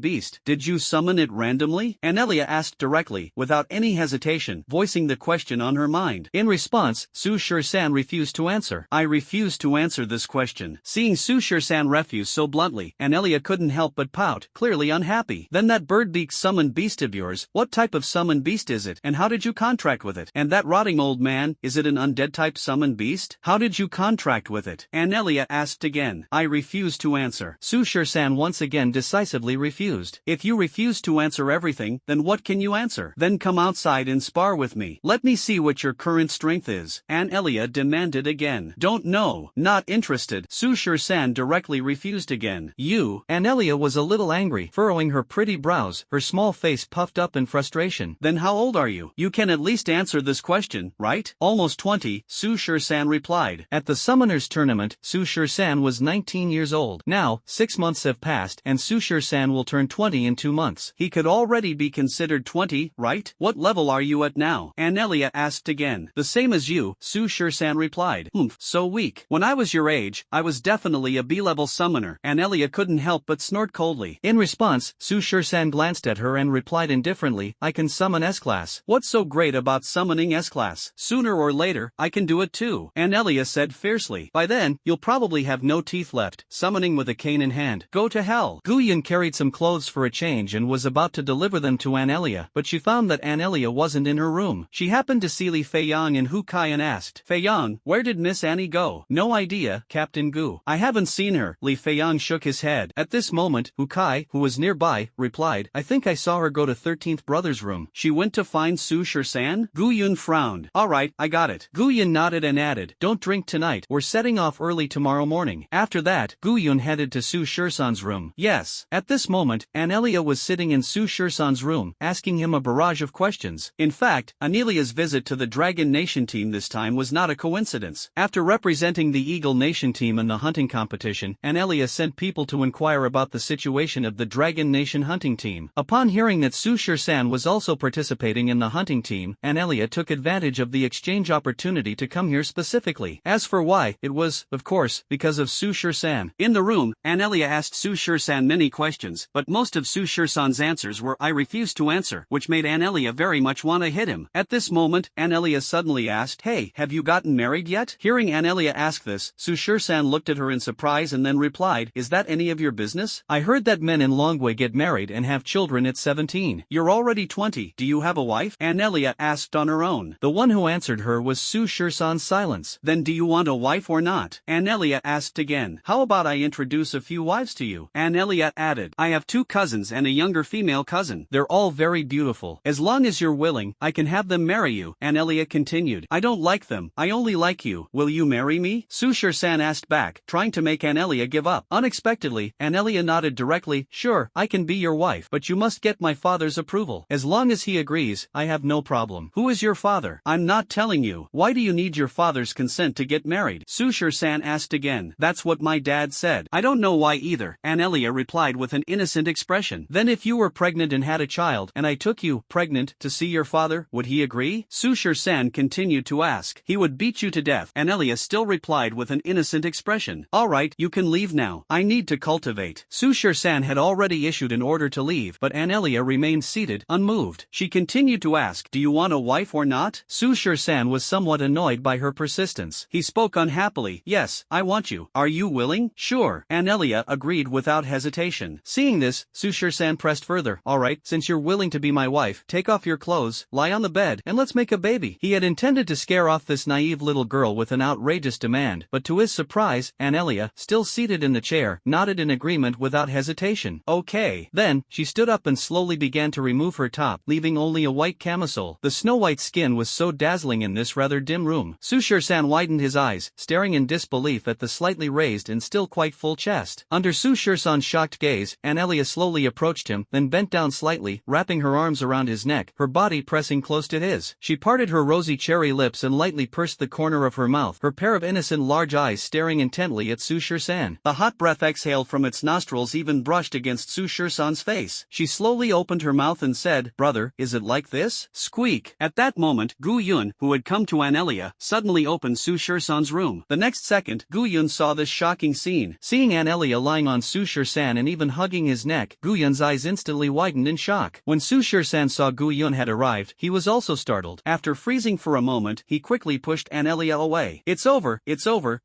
beast? Did you summon it randomly? Anelia asked directly, without any hesitation, voicing the question on her mind. In response, Sushir-san refused to answer. I refuse to answer this question. Seeing Sushir-san refuse so bluntly, Anelia couldn't help but pout, clearly unhappy. Then that bird-beaked summoned beast of yours, what type of summoned beast is it, and how did you contract with it? And that rotting old man, is it an undead type summoned beast? How did you contract with it? Anelia asked again. I refuse to answer. Sushir-san once again decisively refused. If you refuse to answer everything, then what can you answer? Then come outside and spar with me. Let me see what your current strength is. Anelia demanded again. Don't know. Not interested. Sushir-san directly refused again. You. Anelia was a little angry, furrowing her pretty brows, her small face puffed up in frustration. Then how old are you? You can at least answer this question, right? Almost 20, Sushir-san replied. At the Summoners Tournament, Sushir-san was 19 years old. Now, 6 months have passed, and Sushir-san will turn 20 in 2 months. He could already be considered 20, right? What level are you at now? Anelia asked again. The same as you, Sushir-san replied. So weak. When I was your age, I was definitely a B-level summoner. Anelia couldn't help but snort coldly. In response, Sushir-san glanced at her and replied indifferently, I can summon S-class. What's so great about summoning S-class? Sooner or later, I can do it too, Anelia said fiercely. By then, you'll probably have no teeth left, summoning with a cane in hand. Go to hell. Guyun carried some clothes for a change and was about to deliver them to Anelia, but she found that Anelia wasn't in her room. She happened to see Li Feiyang and Hu Kai and asked, Feiyang, where did Miss Annie go? No idea, Captain Gu. I haven't seen her. Li Feiyang shook his head. At this moment, Hu Kai, who was nearby, replied, I think I saw her go to 13th brother's room. She went to find Sushir-san? Guyun frowned. Alright, I got it. Guyun nodded and added, don't drink tonight, we're setting off early tomorrow morning. After that, Guyun headed to Sushir-san's room. Yes. At this moment, Anelia was sitting in Sushir-san's room, asking him a barrage of questions. In fact, Anelia's visit to the Dragon Nation team this time was not a coincidence. After representing the Eagle Nation team in the hunting competition, Anelia sent people to inquire about the situation of the Dragon Nation hunting team. Upon hearing that Sushir-san was also participating in the hunting team, Anelia took advantage of the exchange opportunity to come here specifically. As for why, it was, of course, because of Sushir-san. In the room, Anelia asked Sushir-san many questions, but most of Sushir-san's answers were I refuse to answer, which made Anelia very much want to hit him. At this moment, Anelia suddenly asked, Hey, have you gotten married yet? Hearing Anelia ask this, Sushir-san looked at her in surprise and then replied, Is that any of your business? I heard that men in Longwei get married and have children at 17. You're already 20. Do you have a wife? Anelia asked on her own. The one who answered her was Sushir-san's silence. Then do you want a wife or not? Anelia asked again. How about I introduce a few wives to you? Anelia added. I have 2 cousins and a younger female cousin. They're all very beautiful. As long as you're willing, I can have them marry you. Anelia continued. I don't like them. I only like you. Will you marry me? Sushir-san asked back, trying to make Anelia give up. Unexpectedly, Anelia nodded directly. Sure, I can be your wife, but you must get my father's approval. As long as he agrees, I have no problem. Who is your father? I'm not telling you. Why do you need your father's consent to get married? Sushir-san asked again. That's what my dad said. I don't know why either, Anelia replied with an innocent expression. Then if you were pregnant and had a child, and I took you, pregnant, to see your father, would he agree? Sushir-san continued to ask. He would beat you to death. Anelia still replied with an innocent expression. Alright, you can leave now. I need to cultivate. Sushir-san had already issued an order to leave, but Anelia remained remained seated, unmoved. She continued to ask, "Do you want a wife or not?" Su Shur-san was somewhat annoyed by her persistence. He spoke unhappily. "Yes, I want you. Are you willing?" "Sure." Anelia agreed without hesitation. Seeing this, Su Shur-san pressed further. "Alright, since you're willing to be my wife, take off your clothes, lie on the bed, and let's make a baby." He had intended to scare off this naive little girl with an outrageous demand, but to his surprise, Anelia, still seated in the chair, nodded in agreement without hesitation. "Okay." Then, she stood up and slowly began to remove her top, leaving only a white camisole. The snow-white skin was so dazzling in this rather dim room. Su Shur-san widened his eyes, staring in disbelief at the slightly raised and still quite full chest. Under Su Shur-san's shocked gaze, Anelia slowly approached him, then bent down slightly, wrapping her arms around his neck, her body pressing close to his. She parted her rosy cherry lips and lightly pursed the corner of her mouth, her pair of innocent large eyes staring intently at Su Shur-san. The hot breath exhaled from its nostrils even brushed against Su Shur-san's face. She slowly opened her mouth and said, "Brother, is it like this?" Squeak. At that moment, Gu Yun, who had come to Anelia, suddenly opened Su Shur-san's room. The next second, Gu Yun saw this shocking scene. Seeing Anelia lying on Su Shur-san and even hugging his neck, Gu Yun's eyes instantly widened in shock. When Su Shur-san saw Gu Yun had arrived, he was also startled. After freezing for a moment, he quickly pushed Anelia away. It's over,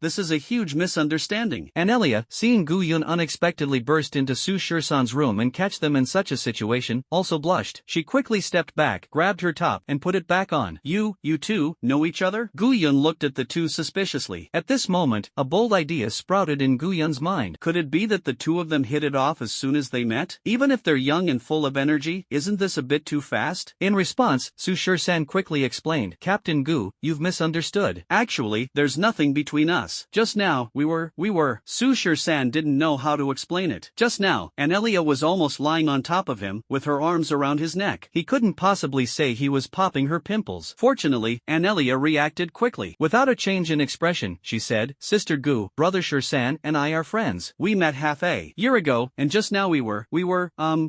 this is a huge misunderstanding." Anelia, seeing Gu Yun unexpectedly burst into Su Shur-san's room and catch them in such a situation, also blushed. She quickly stepped back, grabbed her top, and put it back on. You two, know each other?" Gu Yun looked at the two suspiciously. At this moment, a bold idea sprouted in Gu Yun's mind. Could it be that the two of them hit it off as soon as they met? Even if they're young and full of energy, isn't this a bit too fast? In response, Su Shur-san quickly explained, "Captain Gu, you've misunderstood. Actually, there's nothing between us. Just now, we were. Su Shur-san didn't know how to explain it. Just now, Anelia was almost lying on top of him, with her arms around his neck. He couldn't possibly say he was popping her pimples. Fortunately, Anelia reacted quickly. Without a change in expression, she said, "Sister Gu, Brother Shur-san and I are friends. We met half a year ago, and just now we were,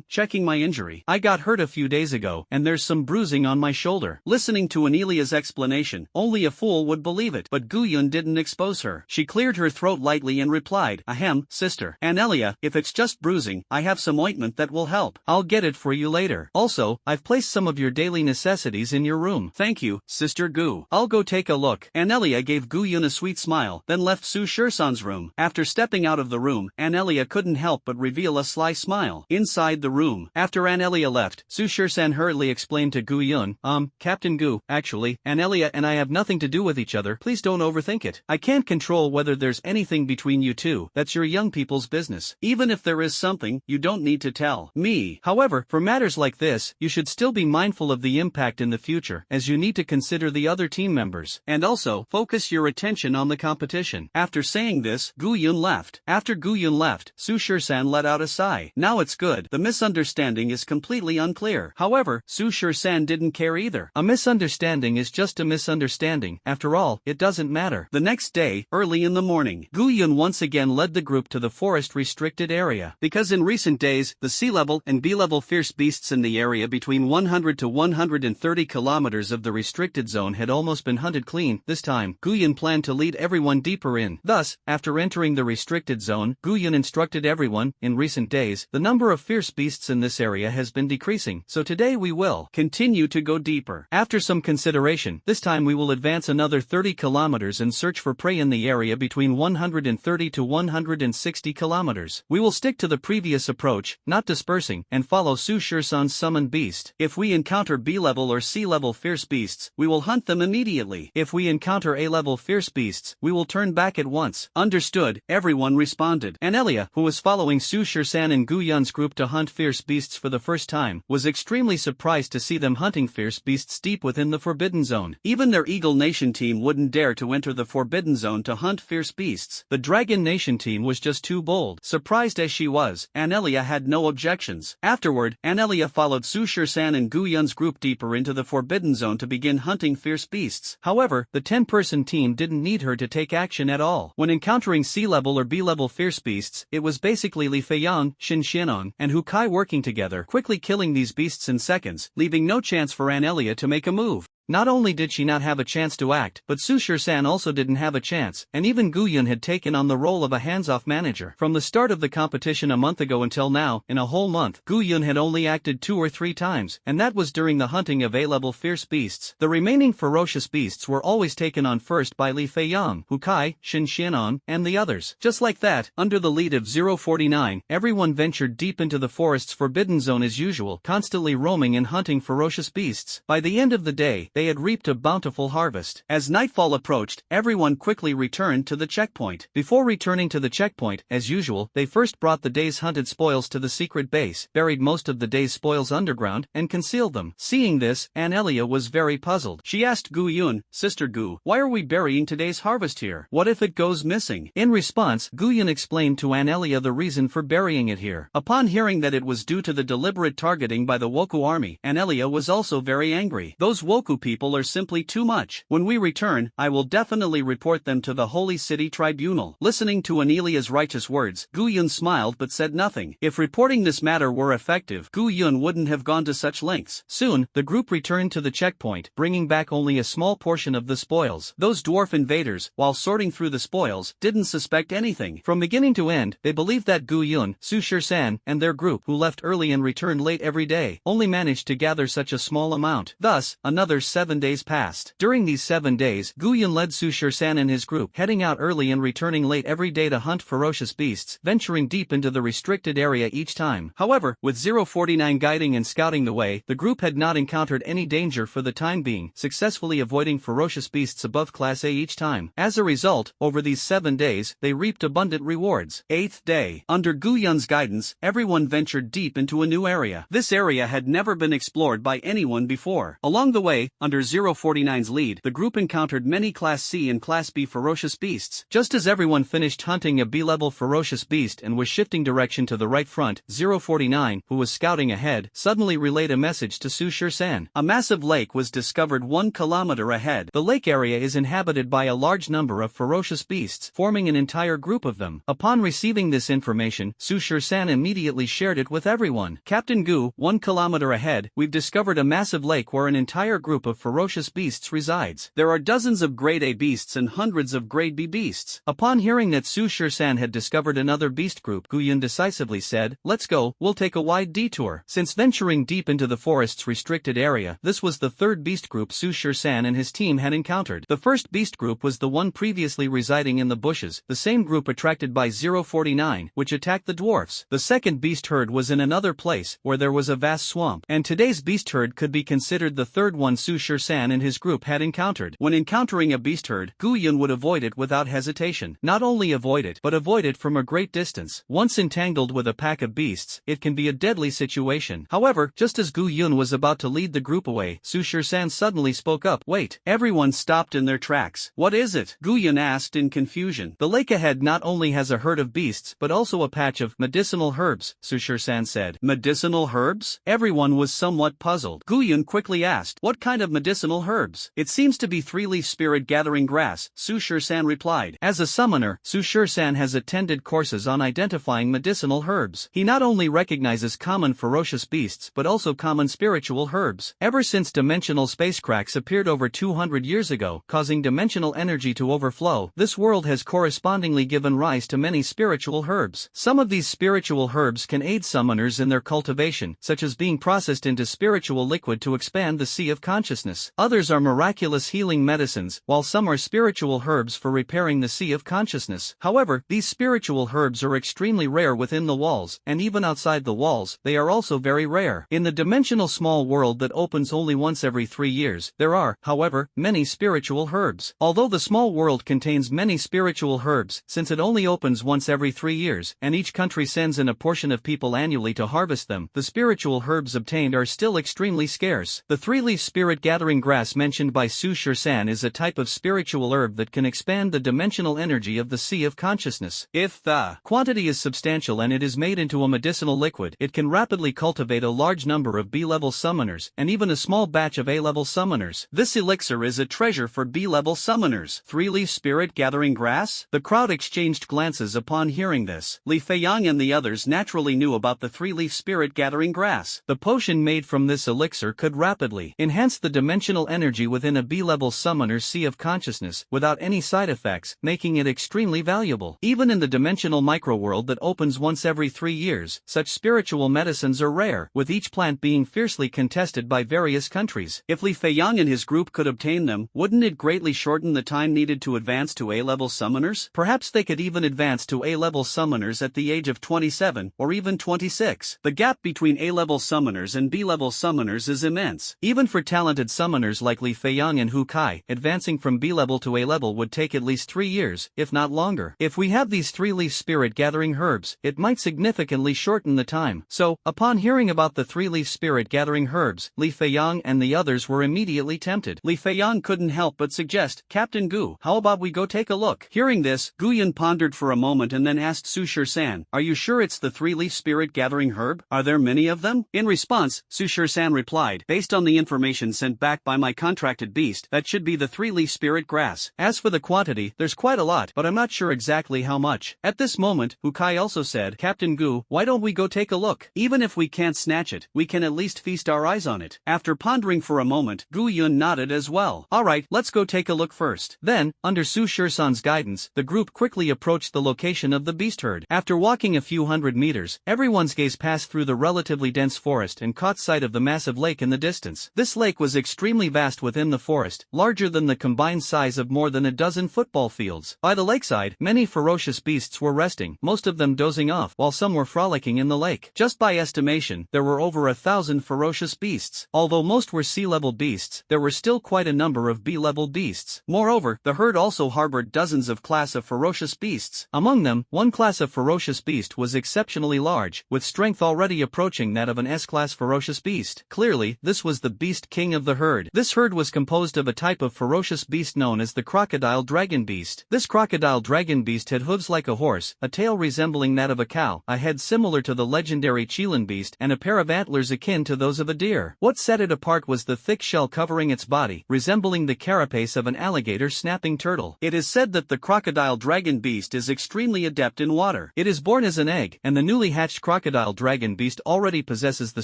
checking my injury. I got hurt a few days ago, and there's some bruising on my shoulder." Listening to Anelia's explanation, only a fool would believe it, but Gu Yun didn't expose her. She cleared her throat lightly and replied, "Ahem, sister. Anelia, if it's just bruising, I have some ointment that will help. I'll get it for you later. Also, I've placed some of your daily necessities in your room." "Thank you, Sister Gu. I'll go take a look." Anelia gave Gu Yun a sweet smile, then left Su Shur-san's room. After stepping out of the room, Anelia couldn't help but reveal a sly smile. Inside the room, after Anelia left, Su Shur-san hurriedly explained to Gu Yun, Captain Gu, actually, Anelia and I have nothing to do with each other. Please don't overthink it. I can't control whether there's anything between you two. That's your young people's business. Even if there is something, you don't need to tell me. However, for matters like this, you should still be mindful of the impact in the future, as you need to consider the other team members. And also, focus your attention on the competition." After saying this, Gu Yun left. After Gu Yun left, Su Shur-san let out a sigh. Now it's good. The misunderstanding is completely unclear. However, Su Shur-san didn't care either. A misunderstanding is just a misunderstanding. After all, it doesn't matter. The next day, early in the morning, Gu Yun once again led the group to the forest-restricted area. Because in recent days, the sea level and B-level fierce beasts in the area between 100 to 130 kilometers of the restricted zone had almost been hunted clean, this time, Gu Yun planned to lead everyone deeper in. Thus, after entering the restricted zone, Gu Yun instructed everyone, in recent days, the number of fierce beasts in this area has been decreasing, so today we will continue to go deeper. After some consideration, this time we will advance another 30 kilometers and search for prey in the area between 130 to 160 kilometers. We will stick to the previous approach, not dispersing, and follow Su Shur-san's summoned beast. If we encounter B-level or C-level fierce beasts, we will hunt them immediately. If we encounter A-level fierce beasts, we will turn back at once. Understood, everyone responded. Anelia, who was following Su Shur-san and Gu Yun's group to hunt fierce beasts for the first time, was extremely surprised to see them hunting fierce beasts deep within the Forbidden Zone. Even their Eagle Nation team wouldn't dare to enter the Forbidden Zone to hunt fierce beasts. The Dragon Nation team was just too bold. Surprised as she was, Anelia had no objections. Afterward, Anelia followed Su Shur-san and Gu Yun's group deeper into the Forbidden Zone to begin hunting fierce beasts. However, the 10-person team didn't need her to take action at all. When encountering C-level or B-level fierce beasts, it was basically Li Feiyang, Shin Xianong, and Hu Kai working together, quickly killing these beasts in seconds, leaving no chance for Anelia to make a move. Not only did she not have a chance to act, but Su San also didn't have a chance, and even Gu Yun had taken on the role of a hands-off manager. From the start of the competition a month ago until now, in a whole month, Gu Yun had only acted 2 or 3 times, and that was during the hunting of A-level fierce beasts. The remaining ferocious beasts were always taken on first by Li Feiyang, Hu Kai, Shin Xianon, and the others. Just like that, under the lead of 049, everyone ventured deep into the forest's forbidden zone as usual, constantly roaming and hunting ferocious beasts. By the end of the day, they had reaped a bountiful harvest. As nightfall approached, everyone quickly returned to the checkpoint. Before returning to the checkpoint, as usual, they first brought the day's hunted spoils to the secret base, buried most of the day's spoils underground, and concealed them. Seeing this, Anelia was very puzzled. She asked Gu Yun, "Sister Gu, why are we burying today's harvest here? What if it goes missing?" In response, Gu Yun explained to Anelia the reason for burying it here. Upon hearing that it was due to the deliberate targeting by the Woku army, Anelia was also very angry. "Those Woku people are simply too much. When we return, I will definitely report them to the Holy City Tribunal." Listening to Anelia's righteous words, Gu Yun smiled but said nothing. If reporting this matter were effective, Gu Yun wouldn't have gone to such lengths. Soon, the group returned to the checkpoint, bringing back only a small portion of the spoils. Those dwarf invaders, while sorting through the spoils, didn't suspect anything. From beginning to end, they believed that Gu Yun, Su San, and their group, who left early and returned late every day, only managed to gather such a small amount. Thus, another 7 days passed. During these 7 days, Gu Yun led Su San and his group, heading out early and returning late every day to hunt ferocious beasts, venturing deep into the restricted area each time. However, with 049 guiding and scouting the way, the group had not encountered any danger for the time being, successfully avoiding ferocious beasts above Class A each time. As a result, over these 7 days, they reaped abundant rewards. 8th day. Under Gu Yun's guidance, everyone ventured deep into a new area. This area had never been explored by anyone before. Along the way, under 049's lead, the group encountered many Class C and Class B ferocious beasts. Just as everyone finished hunting a B-level ferocious beast and was shifting direction to the right front, 049, who was scouting ahead, suddenly relayed a message to Su San. A massive lake was discovered 1 kilometer ahead. The lake area is inhabited by a large number of ferocious beasts, forming an entire group of them. Upon receiving this information, Su San immediately shared it with everyone. "Captain Gu, 1 kilometer ahead, we've discovered a massive lake where an entire group of ferocious beasts resides. There are dozens of grade A beasts and hundreds of grade B beasts." Upon hearing that Su San had discovered another beast group, Gu Yun decisively said, "Let's go, we'll take a wide detour." Since venturing deep into the forest's restricted area, this was the 3rd beast group Su San and his team had encountered. The first beast group was the one previously residing in the bushes, the same group attracted by 049, which attacked the dwarfs. The second beast herd was in another place, where there was a vast swamp, and today's beast herd could be considered the 3rd one Su San and his group had encountered. When encountering a beast herd, Gu Yun would avoid it without hesitation. Not only avoid it, but avoid it from a great distance. Once entangled with a pack of beasts, it can be a deadly situation. However, just as Gu Yun was about to lead the group away, Su San suddenly spoke up. "Wait!" Everyone stopped in their tracks. "What is it?" Gu Yun asked in confusion. "The lake ahead not only has a herd of beasts, but also a patch of medicinal herbs," Su San said. "Medicinal herbs?" Everyone was somewhat puzzled. Gu Yun quickly asked, "What kind of medicinal herbs?" "It seems to be 3-leaf spirit gathering grass," Su San replied. As a summoner, Su San has attended courses on identifying medicinal herbs. He not only recognizes common ferocious beasts but also common spiritual herbs. Ever since dimensional space cracks appeared over 200 years ago, causing dimensional energy to overflow, this world has correspondingly given rise to many spiritual herbs. Some of these spiritual herbs can aid summoners in their cultivation, such as being processed into spiritual liquid to expand the sea of consciousness. Others are miraculous healing medicines, while some are spiritual herbs for repairing the sea of consciousness. However, these spiritual herbs are extremely rare within the walls, and even outside the walls, they are also very rare. In the dimensional small world that opens only once every 3 years, there are, however, many spiritual herbs. Although the small world contains many spiritual herbs, since it only opens once every 3 years, and each country sends in a portion of people annually to harvest them, the spiritual herbs obtained are still extremely scarce. The 3-leaf spirit gathering grass mentioned by Su San is a type of spiritual herb that can expand the dimensional energy of the sea of consciousness. If the quantity is substantial and it is made into a medicinal liquid, it can rapidly cultivate a large number of B-level summoners, and even a small batch of A-level summoners. This elixir is a treasure for B-level summoners. 3-leaf spirit gathering grass? The crowd exchanged glances upon hearing this. Li Feiyang and the others naturally knew about the 3-leaf spirit gathering grass. The potion made from this elixir could rapidly enhance the dimensional energy within a B-level summoner's sea of consciousness, without any side effects, making it extremely valuable. Even in the dimensional microworld that opens once every 3 years, such spiritual medicines are rare, with each plant being fiercely contested by various countries. If Li Feiyang and his group could obtain them, wouldn't it greatly shorten the time needed to advance to A-level summoners? Perhaps they could even advance to A-level summoners at the age of 27, or even 26. The gap between A-level summoners and B-level summoners is immense. Even for talented summoners like Li Feiyang and Hu Kai, advancing from B-level to A-level would take at least 3 years, if not longer. If we have these 3-leaf spirit-gathering herbs, it might significantly shorten the time. So, upon hearing about the 3-leaf spirit-gathering herbs, Li Feiyang and the others were immediately tempted. Li Feiyang couldn't help but suggest, "Captain Gu, how about we go take a look?" Hearing this, Gu Yun pondered for a moment and then asked Su Shur-san, "Are you sure it's the 3-leaf spirit-gathering herb? Are there many of them?" In response, Su Shur-san replied, "Based on the information sent back by my contracted beast, that should be the 3-leaf spirit grass. As for the quantity, there's quite a lot, but I'm not sure exactly how much." At this moment, Hu Kai also said, "Captain Gu, why don't we go take a look? Even if we can't snatch it, we can at least feast our eyes on it." After pondering for a moment, Gu Yun nodded as well. "Alright, let's go take a look first." Then, under Su Shur-san's guidance, the group quickly approached the location of the beast herd. After walking a few hundred meters, everyone's gaze passed through the relatively dense forest and caught sight of the massive lake in the distance. This lake was extremely vast within the forest, larger than the combined size of more than a dozen football fields. By the lakeside, many ferocious beasts were resting, most of them dozing off, while some were frolicking in the lake. Just by estimation, there were over 1,000 ferocious beasts. Although most were sea-level beasts, there were still quite a number of B-level beasts. Moreover, the herd also harbored dozens of class of ferocious beasts. Among them, one class of ferocious beast was exceptionally large, with strength already approaching that of an S-class ferocious beast. Clearly, this was the beast king of the herd. This herd was composed of a type of ferocious beast known as the crocodile dragon beast. This crocodile dragon beast had hooves like a horse, a tail resembling that of a cow, a head similar to the legendary Qilin beast, and a pair of antlers akin to those of a deer. What set it apart was the thick shell covering its body, resembling the carapace of an alligator snapping turtle. It is said that the crocodile dragon beast is extremely adept in water. It is born as an egg, and the newly hatched crocodile dragon beast already possesses the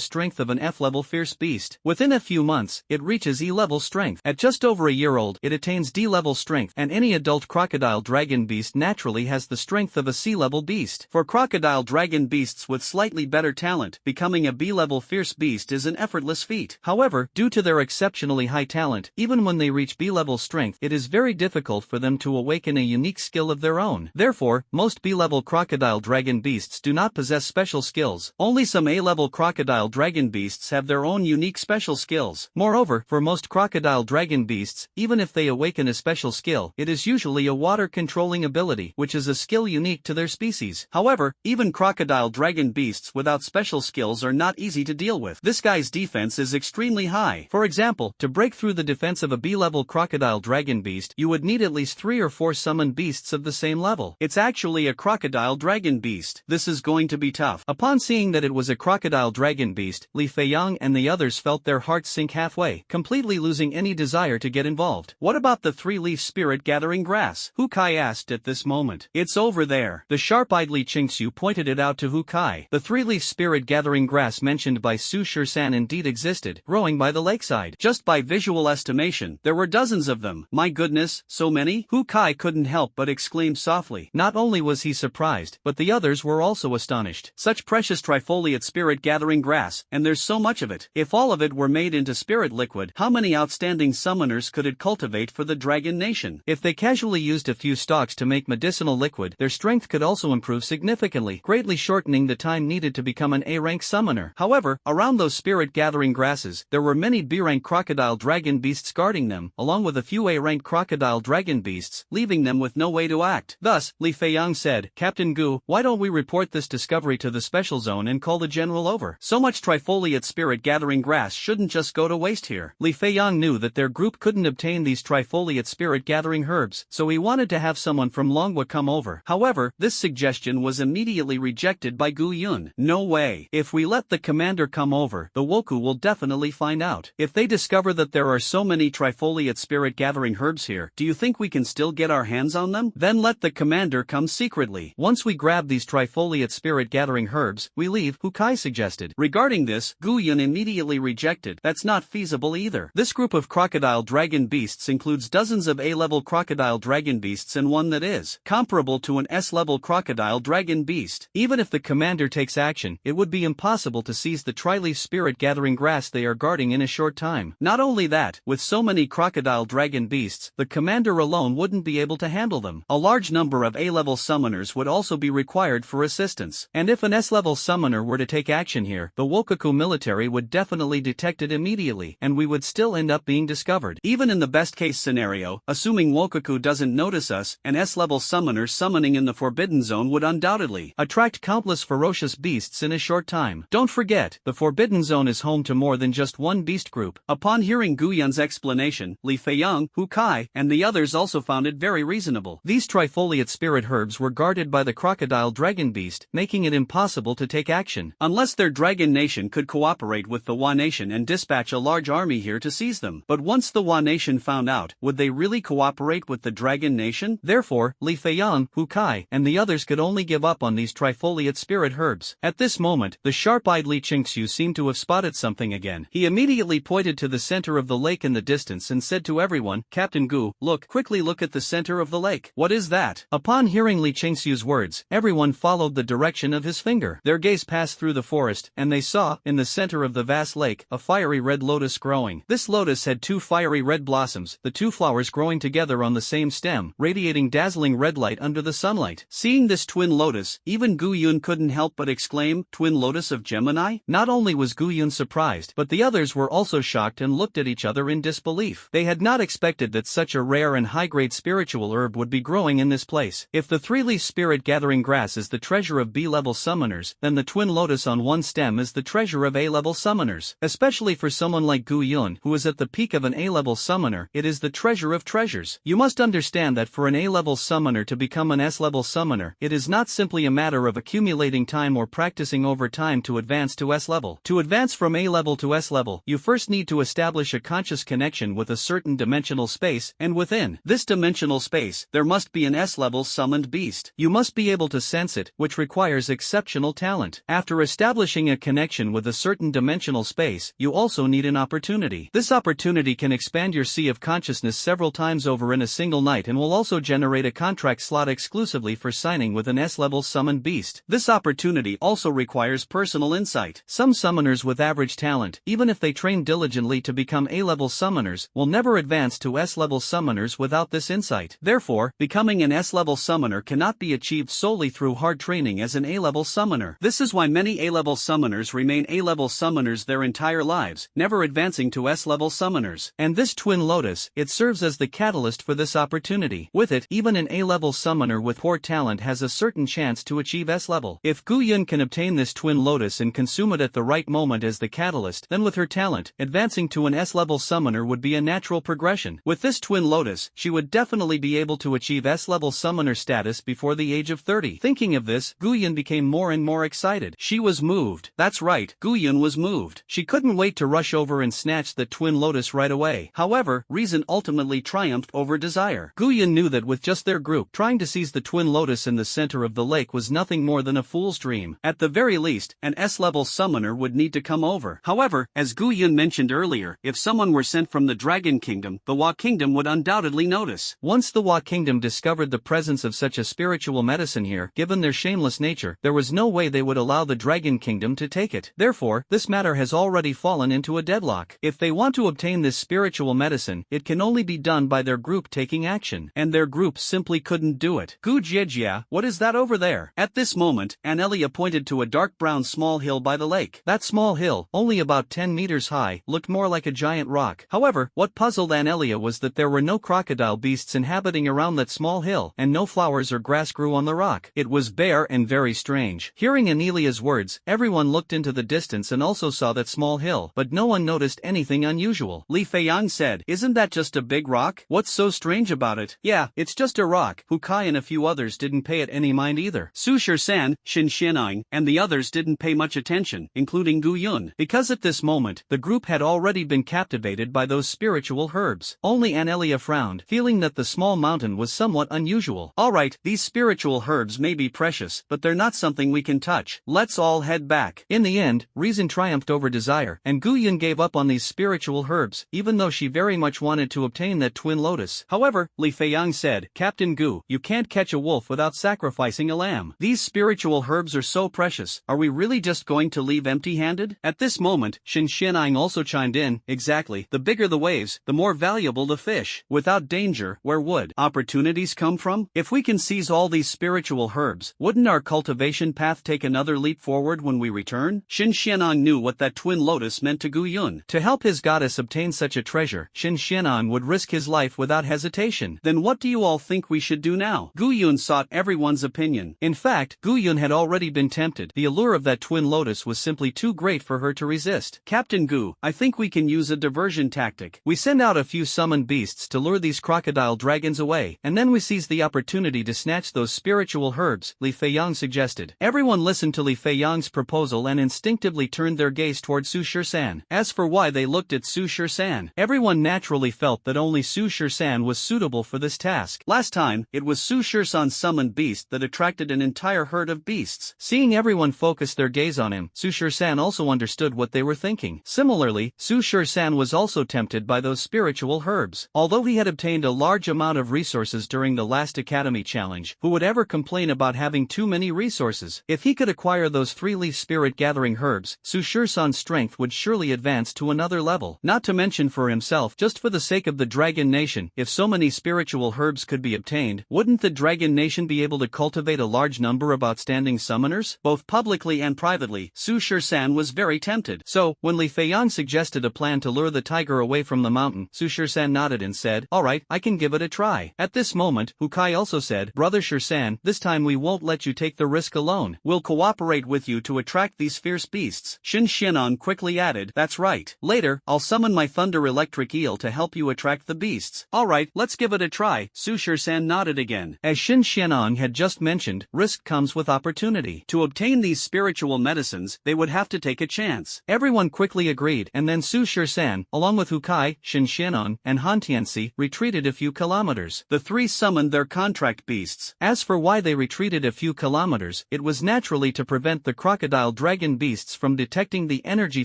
strength of an F-level fierce beast. Within a few months, it reaches E-level strength. At just over a year old, it attains D-level strength, and any adult crocodile dragon beast naturally has the strength of a C-level beast. For crocodile dragon beasts with slightly better talent, becoming a B-level fierce beast is an effortless feat. However, due to their exceptionally high talent, even when they reach B-level strength, it is very difficult for them to awaken a unique skill of their own. Therefore, most B-level crocodile dragon beasts do not possess special skills. Only some A-level crocodile dragon beasts have their own unique special skills. Moreover, for most crocodile dragon beasts, even if they awaken a special skill, it is usually a water-controlling ability, which is a skill unique to their species. However, even crocodile dragon beasts without special skills are not easy to deal with. This guy's defense is extremely high. For example, to break through the defense of a B-level crocodile dragon beast, you would need at least 3 or 4 summoned beasts of the same level. It's actually a crocodile dragon beast. This is going to be tough. Upon seeing that it was a crocodile dragon beast, Li Feiyang and the others felt their hearts sink halfway, completely losing any desire to get involved. "What about the 3-leaf spirit-gathering grass?" Hu Kai asked at this moment. "It's over there." The sharp-eyed Li Qingxiu pointed it out to Hu Kai. The 3-leaf spirit-gathering grass mentioned by Su Shur-san indeed existed, growing by the lakeside. Just by visual estimation, there were dozens of them. "My goodness, so many?" Hu Kai couldn't help but exclaim softly. Not only was he surprised, but the others were also astonished. Such precious trifoliate spirit-gathering grass, and there's so much of it. If all of it were made into spirit liquid, how many outstanding summoners could it cultivate for the Dragon Nation? If they casually used a few stalks to make medicinal liquid, their strength could also improve significantly, greatly shortening the time needed to become an A-rank summoner. However, around those spirit-gathering grasses, there were many B-rank crocodile dragon beasts guarding them, along with a few A-rank crocodile dragon beasts, leaving them with no way to act. Thus, Li Feiyang said, "Captain Gu, why don't we report this discovery to the special zone and call the general over? So much trifoliate spirit-gathering grass shouldn't just go to waste here." Li Feiyang knew that their group couldn't obtain these trifoliate spirit-gathering herbs, so he wanted to have someone from Longwa come over. However, this suggestion was immediately rejected by Gu Yun. "No way. If we let the commander come over, the Woku will definitely find out. If they discover that there are so many trifoliate spirit-gathering herbs here, do you think we can still get our hands on them? Then let the commander come secretly. Once we grab these trifoliate spirit-gathering herbs, we leave," Hu Kai suggested. Regarding this, Gu Yun immediately rejected. "That's not feasible reasonable either. This group of crocodile dragon beasts includes dozens of A-level crocodile dragon beasts and one that is comparable to an S-level crocodile dragon beast. Even if the commander takes action, it would be impossible to seize the tri-leaf spirit-gathering grass they are guarding in a short time. Not only that, with so many crocodile dragon beasts, the commander alone wouldn't be able to handle them. A large number of A-level summoners would also be required for assistance. And if an S-level summoner were to take action here, the Wokoku military would definitely detect it immediately, and we would still end up being discovered. Even in the best-case scenario, assuming Wokoku doesn't notice us, an S-level summoner summoning in the Forbidden Zone would undoubtedly attract countless ferocious beasts in a short time. Don't forget, the Forbidden Zone is home to more than just one beast group. Upon hearing Gu Yun's explanation, Li Feiyang, Hu Kai, and the others also found it very reasonable. These trifoliate spirit herbs were guarded by the crocodile dragon beast, making it impossible to take action, unless their dragon nation could cooperate with the Wa nation and dispatch a large army here to seize them. But once the Wa nation found out, would they really cooperate with the dragon nation? Therefore, Li Feiyang, Hu Kai, and the others could only give up on these trifoliate spirit herbs. At this moment, the sharp-eyed Li Qingxiu seemed to have spotted something again. He immediately pointed to the center of the lake in the distance and said to everyone, "Captain Gu, quickly look at the center of the lake." "What is that?" Upon hearing Li Qingxiu's words, everyone followed the direction of his finger. Their gaze passed through the forest, and they saw, in the center of the vast lake, a fiery red lotus growing. This lotus had two fiery red blossoms, the two flowers growing together on the same stem, radiating dazzling red light under the sunlight. Seeing this twin lotus, even Gu Yun couldn't help but exclaim, "Twin lotus of Gemini?" Not only was Gu Yun surprised, but the others were also shocked and looked at each other in disbelief. They had not expected that such a rare and high-grade spiritual herb would be growing in this place. If the three-leaf spirit-gathering grass is the treasure of B-level summoners, then the twin lotus on one stem is the treasure of A-level summoners. Especially for someone like Gu Yun, who is at the peak of an A-level summoner, it is the treasure of treasures. You must understand that for an A-level summoner to become an S-level summoner, it is not simply a matter of accumulating time or practicing over time to advance to S-level. To advance from A-level to S-level, you first need to establish a conscious connection with a certain dimensional space, and within this dimensional space, there must be an S-level summoned beast. You must be able to sense it, which requires exceptional talent. After establishing a connection with a certain dimensional space, you also need an opportunity. This opportunity can expand your sea of consciousness several times over in a single night and will also generate a contract slot exclusively for signing with an S-level summoned beast. This opportunity also requires personal insight. Some summoners with average talent, even if they train diligently to become A-level summoners, will never advance to S-level summoners without this insight. Therefore, becoming an S-level summoner cannot be achieved solely through hard training as an A-level summoner. This is why many A-level summoners remain A-level summoners their entire lives, never advancing to S-level summoners. And this twin lotus, it serves as the catalyst for this opportunity. With it, even an A-level summoner with poor talent has a certain chance to achieve S-level. If Gu Yun can obtain this twin lotus and consume it at the right moment as the catalyst, then with her talent, advancing to an S-level summoner would be a natural progression. With this twin lotus, she would definitely be able to achieve S-level summoner status before the age of 30. Thinking of this, Gu Yun became more and more excited. She was moved. That's right, Gu Yun was moved. She couldn't wait to rush over and snatch the twin lotus right away. However, reason ultimately triumphed over desire. Gu Yun knew that with just their group, trying to seize the twin lotus in the center of the lake was nothing more than a fool's dream. At the very least, an S-level summoner would need to come over. However, as Gu Yun mentioned earlier, if someone were sent from the Dragon Kingdom, the Wa Kingdom would undoubtedly notice. Once the Wa Kingdom discovered the presence of such a spiritual medicine here, given their shameless nature, there was no way they would allow the Dragon Kingdom to take it. Therefore, this matter has already fallen into a deadlock. If they want to obtain this spiritual medicine, it can only be done by their group taking action, and their group simply couldn't do it. Gu Jiejia, what is that over there? At this moment, Anelia pointed to a dark brown small hill by the lake. That small hill, only about 10 meters high, looked more like a giant rock. However, what puzzled Anelia was that there were no crocodile beasts inhabiting around that small hill, and no flowers or grass grew on the rock. It was bare and very strange. Hearing Anelia's words, everyone looked into the distance and also saw that small hill, but no one noticed anything unusual. Li Feiyang said, "Isn't that just a big rock? What's so strange about it?" "Yeah, it's just a rock." Hu Kai and a few others didn't pay it any mind either. Su Shisan, Xin Xianang, and the others didn't pay much attention, including Gu Yun, because at this moment, the group had already been captivated by those spiritual herbs. Only Anelia frowned, feeling that the small mountain was somewhat unusual. "Alright, these spiritual herbs may be precious, but they're not something we can touch. Let's all head back." In the end, reason triumphed over desire, and Gu Yun gave up on the these spiritual herbs, even though she very much wanted to obtain that twin lotus. However, Li Feiyang said, Captain Gu, you can't catch a wolf without sacrificing a lamb. These spiritual herbs are so precious, are we really just going to leave empty-handed? At this moment, Shin Xianang also chimed in, exactly, the bigger the waves, the more valuable the fish. Without danger, where would opportunities come from? If we can seize all these spiritual herbs, wouldn't our cultivation path take another leap forward when we return? Shin Xianang knew what that twin lotus meant to Gu Yun. To help his goddess obtain such a treasure, Shin Xianang would risk his life without hesitation. Then what do you all think we should do now? Gu Yun sought everyone's opinion. In fact, Gu Yun had already been tempted. The allure of that twin lotus was simply too great for her to resist. Captain Gu, I think we can use a diversion tactic. We send out a few summoned beasts to lure these crocodile dragons away, and then we seize the opportunity to snatch those spiritual herbs, Li Feiyang suggested. Everyone listened to Li Feiyang's proposal and instinctively turned their gaze toward Su Shisan. As for why they looked at Su Shisan, everyone naturally felt that only Su Shisan was suitable for this task. Last time, it was Su Shisan's summoned beast that attracted an entire herd of beasts. Seeing everyone focus their gaze on him, Su Shisan also understood what they were thinking. Similarly, Su Shisan was also tempted by those spiritual herbs. Although he had obtained a large amount of resources during the last Academy Challenge, who would ever complain about having too many resources? If he could acquire those three-leaf spirit-gathering herbs, Su Shisan's strength would surely advance to another level. Not to mention for himself, just for the sake of the Dragon Nation, if so many spiritual herbs could be obtained, wouldn't the Dragon Nation be able to cultivate a large number of outstanding summoners? Both publicly and privately, Su Shisan was very tempted. So, when Li Feiyang suggested a plan to lure the tiger away from the mountain, Su Shisan nodded and said, alright, I can give it a try. At this moment, Hukai also said, Brother Shisan, this time we won't let you take the risk alone. We'll cooperate with you to attract these fierce beasts. Shin Xianang quickly added, that's right. Later, I'll summon my thunder electric eel to help you attract the beasts. Alright, let's give it a try. Su Shisan nodded again. As Shin Xianang had just mentioned, risk comes with opportunity. To obtain these spiritual medicines, they would have to take a chance. Everyone quickly agreed, and then Su Shisan, along with Hukai, Shin Xianang, and Han Tianxi, retreated a few kilometers. The three summoned their contract beasts. As for why they retreated a few kilometers, it was naturally to prevent the crocodile dragon beasts from detecting the energy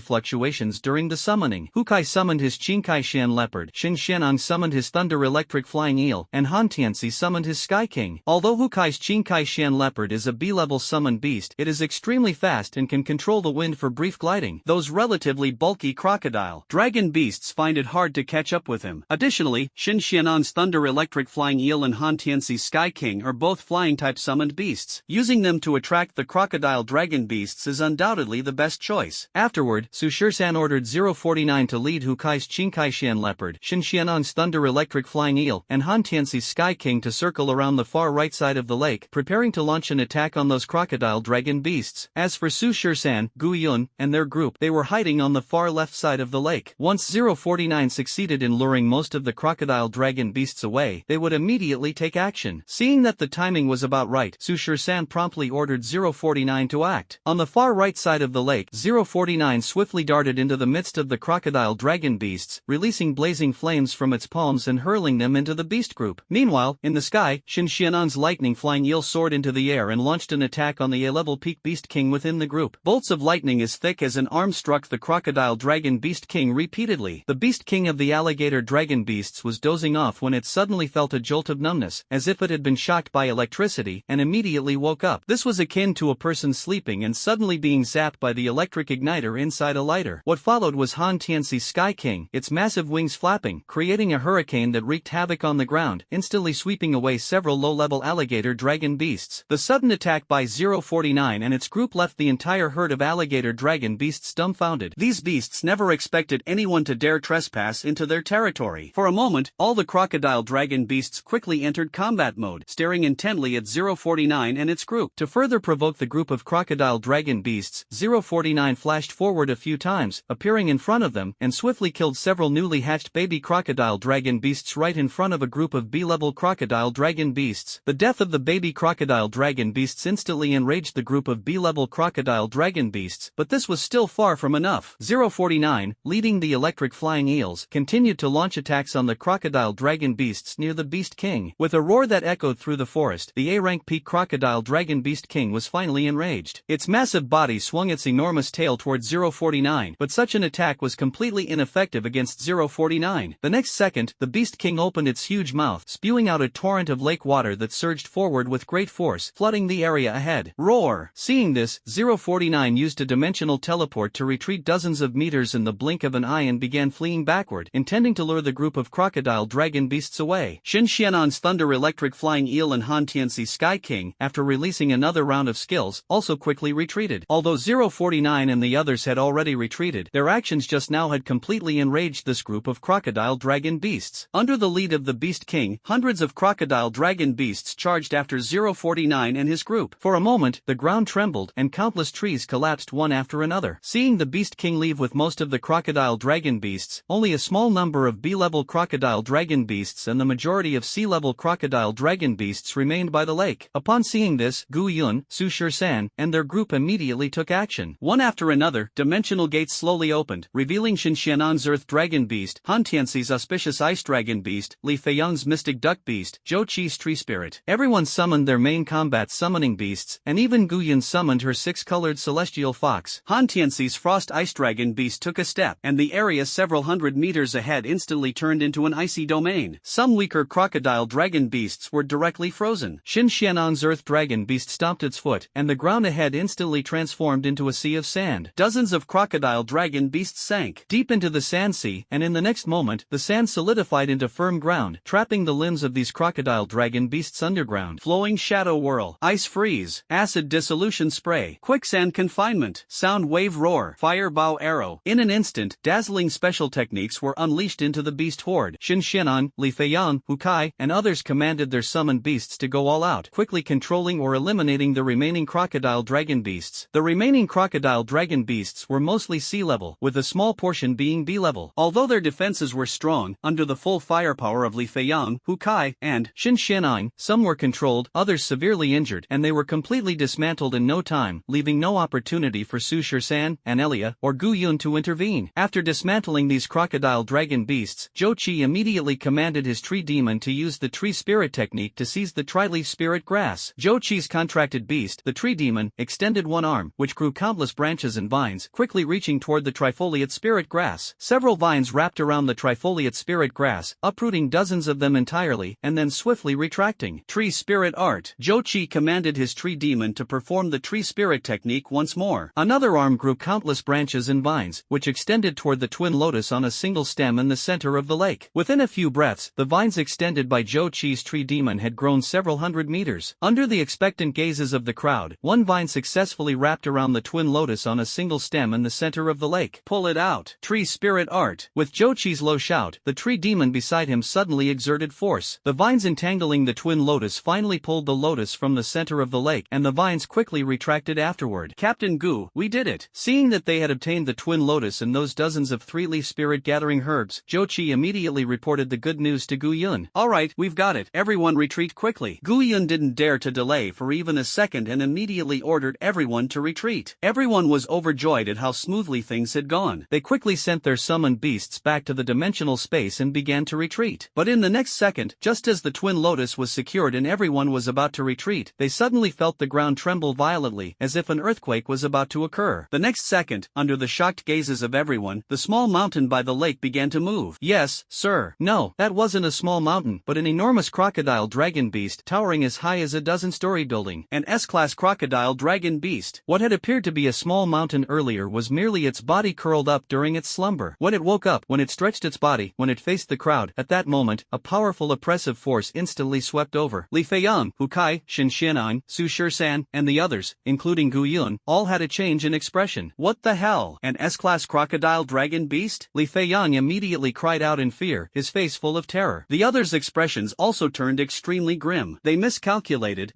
fluctuations during the summoning. Hukai summoned his Qingkai-Shan leopard, Shin Xianang summoned his thunder electric flying eel, and Han Tianxi summoned his Sky King. Although Hukai's Qingkai-Shan leopard is a B-level summoned beast, it is extremely fast and can control the wind for brief gliding. Those relatively bulky crocodile dragon beasts find it hard to catch up with him. Additionally, Shin Xianang's thunder electric flying eel and Han Tianxi's Sky King are both flying-type summoned beasts. Using them to attract the crocodile dragon beasts is undoubtedly the best choice. Afterward, Su Shisan ordered 049 to lead Hukai's Qingkai-Shan leopard, Shin Xianang's thunder electric flying eel, and Han Tianxi's Sky King to circle around the far right side of the lake, preparing to launch an attack on those crocodile dragon beasts. As for Su Shisan, Gu Yun, and their group, they were hiding on the far left side of the lake. Once 049 succeeded in luring most of the crocodile dragon beasts away, they would immediately take action. Seeing that the timing was about right, Su Shisan promptly ordered 049 to act. On the far right side of the lake, 049 swiftly darted into the midst of the crocodile dragon beasts, releasing blazing flames from its palms and hurling them into the beast group. Meanwhile, in the sky, Shin Xianang's lightning flying eel soared into the air and launched an attack on the A-level peak beast king within the group. Bolts of lightning as thick as an arm struck the crocodile dragon beast king repeatedly. The beast king of the alligator dragon beasts was dozing off when it suddenly felt a jolt of numbness, as if it had been shocked by electricity, and immediately woke up. This was akin to a person sleeping and suddenly being zapped by the electric igniter inside a lighter. What followed was Han Tianxi's Sky King, its massive wings flapping, creating a hurricane that wreaked havoc on the ground, instantly sweeping away several low-level alligator dragon beasts. The sudden attack by 049 and its group left the entire herd of alligator dragon beasts dumbfounded. These beasts never expected anyone to dare trespass into their territory. For a moment, all the crocodile dragon beasts quickly entered combat mode, staring intently at 049 and its group. To further provoke the group of crocodile dragon beasts, 049 flashed forward a few times, appearing in front of them, and swiftly killed several newly hatched baby crocodile dragon beasts right in front of a group of B-level crocodile dragon beasts. The death of the baby crocodile dragon beasts instantly enraged the group of B-level crocodile dragon beasts, but this was still far from enough. 049, leading the electric flying eels, continued to launch attacks on the crocodile dragon beasts near the Beast King. With a roar that echoed through the forest, the A-rank peak crocodile dragon beast king was finally enraged. Its massive body swung its enormous tail towards 049, but such an attack attack was completely ineffective against 049. The next second, the Beast King opened its huge mouth, spewing out a torrent of lake water that surged forward with great force, flooding the area ahead. Roar! Seeing this, 049 used a dimensional teleport to retreat dozens of meters in the blink of an eye and began fleeing backward, intending to lure the group of crocodile dragon beasts away. Shin Xianan's Thunder Electric Flying Eel and Han Tianxi's Sky King, after releasing another round of skills, also quickly retreated. Although 049 and the others had already retreated, their actions just now had completely enraged this group of crocodile dragon beasts. Under the lead of the Beast King, hundreds of crocodile dragon beasts charged after 049 and his group. For a moment, the ground trembled and countless trees collapsed one after another. Seeing the Beast King leave with most of the crocodile dragon beasts, only a small number of B-level crocodile dragon beasts and the majority of C-level crocodile dragon beasts remained by the lake. Upon seeing this, Gu Yun, Su Shisan, and their group immediately took action. One after another, dimensional gates slowly opened, revealing Shin Xianan's Earth Dragon Beast, Han Tianxi's Auspicious Ice Dragon Beast, Li Feiyang's Mystic Duck Beast, Zhou Qi's Tree Spirit. Everyone summoned their main combat summoning beasts, and even Gu Yun summoned her six-colored celestial fox. Han Tianxi's Frost Ice Dragon Beast took a step, and the area several hundred meters ahead instantly turned into an icy domain. Some weaker crocodile dragon beasts were directly frozen. Shin Xianan's Earth Dragon Beast stomped its foot, and the ground ahead instantly transformed into a sea of sand. Dozens of crocodile dragon beasts sank deep into the sand sea, and in the next moment, the sand solidified into firm ground, trapping the limbs of these crocodile dragon beasts underground. Flowing Shadow Whirl, Ice Freeze, Acid Dissolution Spray, Quicksand Confinement, Sound Wave Roar, Fire Bow Arrow. In an instant, dazzling special techniques were unleashed into the beast horde. Shin Xianan, Li Feiyang, Hu Kai, and others commanded their summoned beasts to go all out, quickly controlling or eliminating the remaining crocodile dragon beasts. The remaining crocodile dragon beasts were mostly C-level, with a small portion being B-level. Although their defenses were strong, under the full firepower of Li Feiyang, Hu Kai, and Shin Xianan, some were controlled, others severely injured, and they were completely dismantled in no time, leaving no opportunity for Su Shisan, Anelia, or Gu Yun to intervene. After dismantling these crocodile dragon beasts, Zhou Qi immediately commanded his tree demon to use the tree spirit technique to seize the tri-leaf spirit grass. Zhou Qi's contracted beast, the tree demon, extended one arm, which grew countless branches and vines, quickly reaching toward the trifoliate spirit grass. Several vines wrapped around the trifoliate spirit grass, uprooting dozens of them entirely, and then swiftly retracting. Tree spirit art. Zhou Qi commanded his tree demon to perform the tree spirit technique once more. Another arm grew countless branches and vines, which extended toward the twin lotus on a single stem in the center of the lake. Within a few breaths, the vines extended by Zhou Qi's tree demon had grown several hundred meters. Under the expectant gazes of the crowd, one vine successfully wrapped around the twin lotus on a single stem in the center of the lake. Pull it out. Tree spirit art. With Zhou Qi's low shout, the tree demon beside him suddenly exerted force. The vines entangling the twin lotus finally pulled the lotus from the center of the lake, and the vines quickly retracted afterward. Captain Gu, we did it. Seeing that they had obtained the twin lotus and those dozens of three-leaf spirit gathering herbs, Zhou Qi immediately reported the good news to Gu Yun. Alright, we've got it. Everyone retreat quickly. Gu Yun didn't dare to delay for even a second and immediately ordered everyone to retreat. Everyone was overjoyed at how smoothly things had gone. They quickly sent their summoned beasts back to the dimensional space and began to retreat. But in the next second, just as the twin lotus was secured and everyone was about to retreat, they suddenly felt the ground tremble violently, as if an earthquake was about to occur. The next second, under the shocked gazes of everyone, the small mountain by the lake began to move. Yes, sir. No, that wasn't a small mountain, but an enormous crocodile dragon beast towering as high as a dozen-story building. An S-class crocodile dragon beast. What had appeared to be a small mountain earlier was merely its body curled up during its slumber. When it woke up, when it stretched its body, when it faced the crowd, at that moment, a powerful oppressive force instantly swept over. Li Feiyang, Hu Kai, Shin Xian'an, Su Shisan, and the others, including Gu Yun, all had a change in expression. What the hell? An S-class crocodile dragon beast? Li Feiyang immediately cried out in fear, his face full of terror. The others' expressions also turned extremely grim. They miscalculated.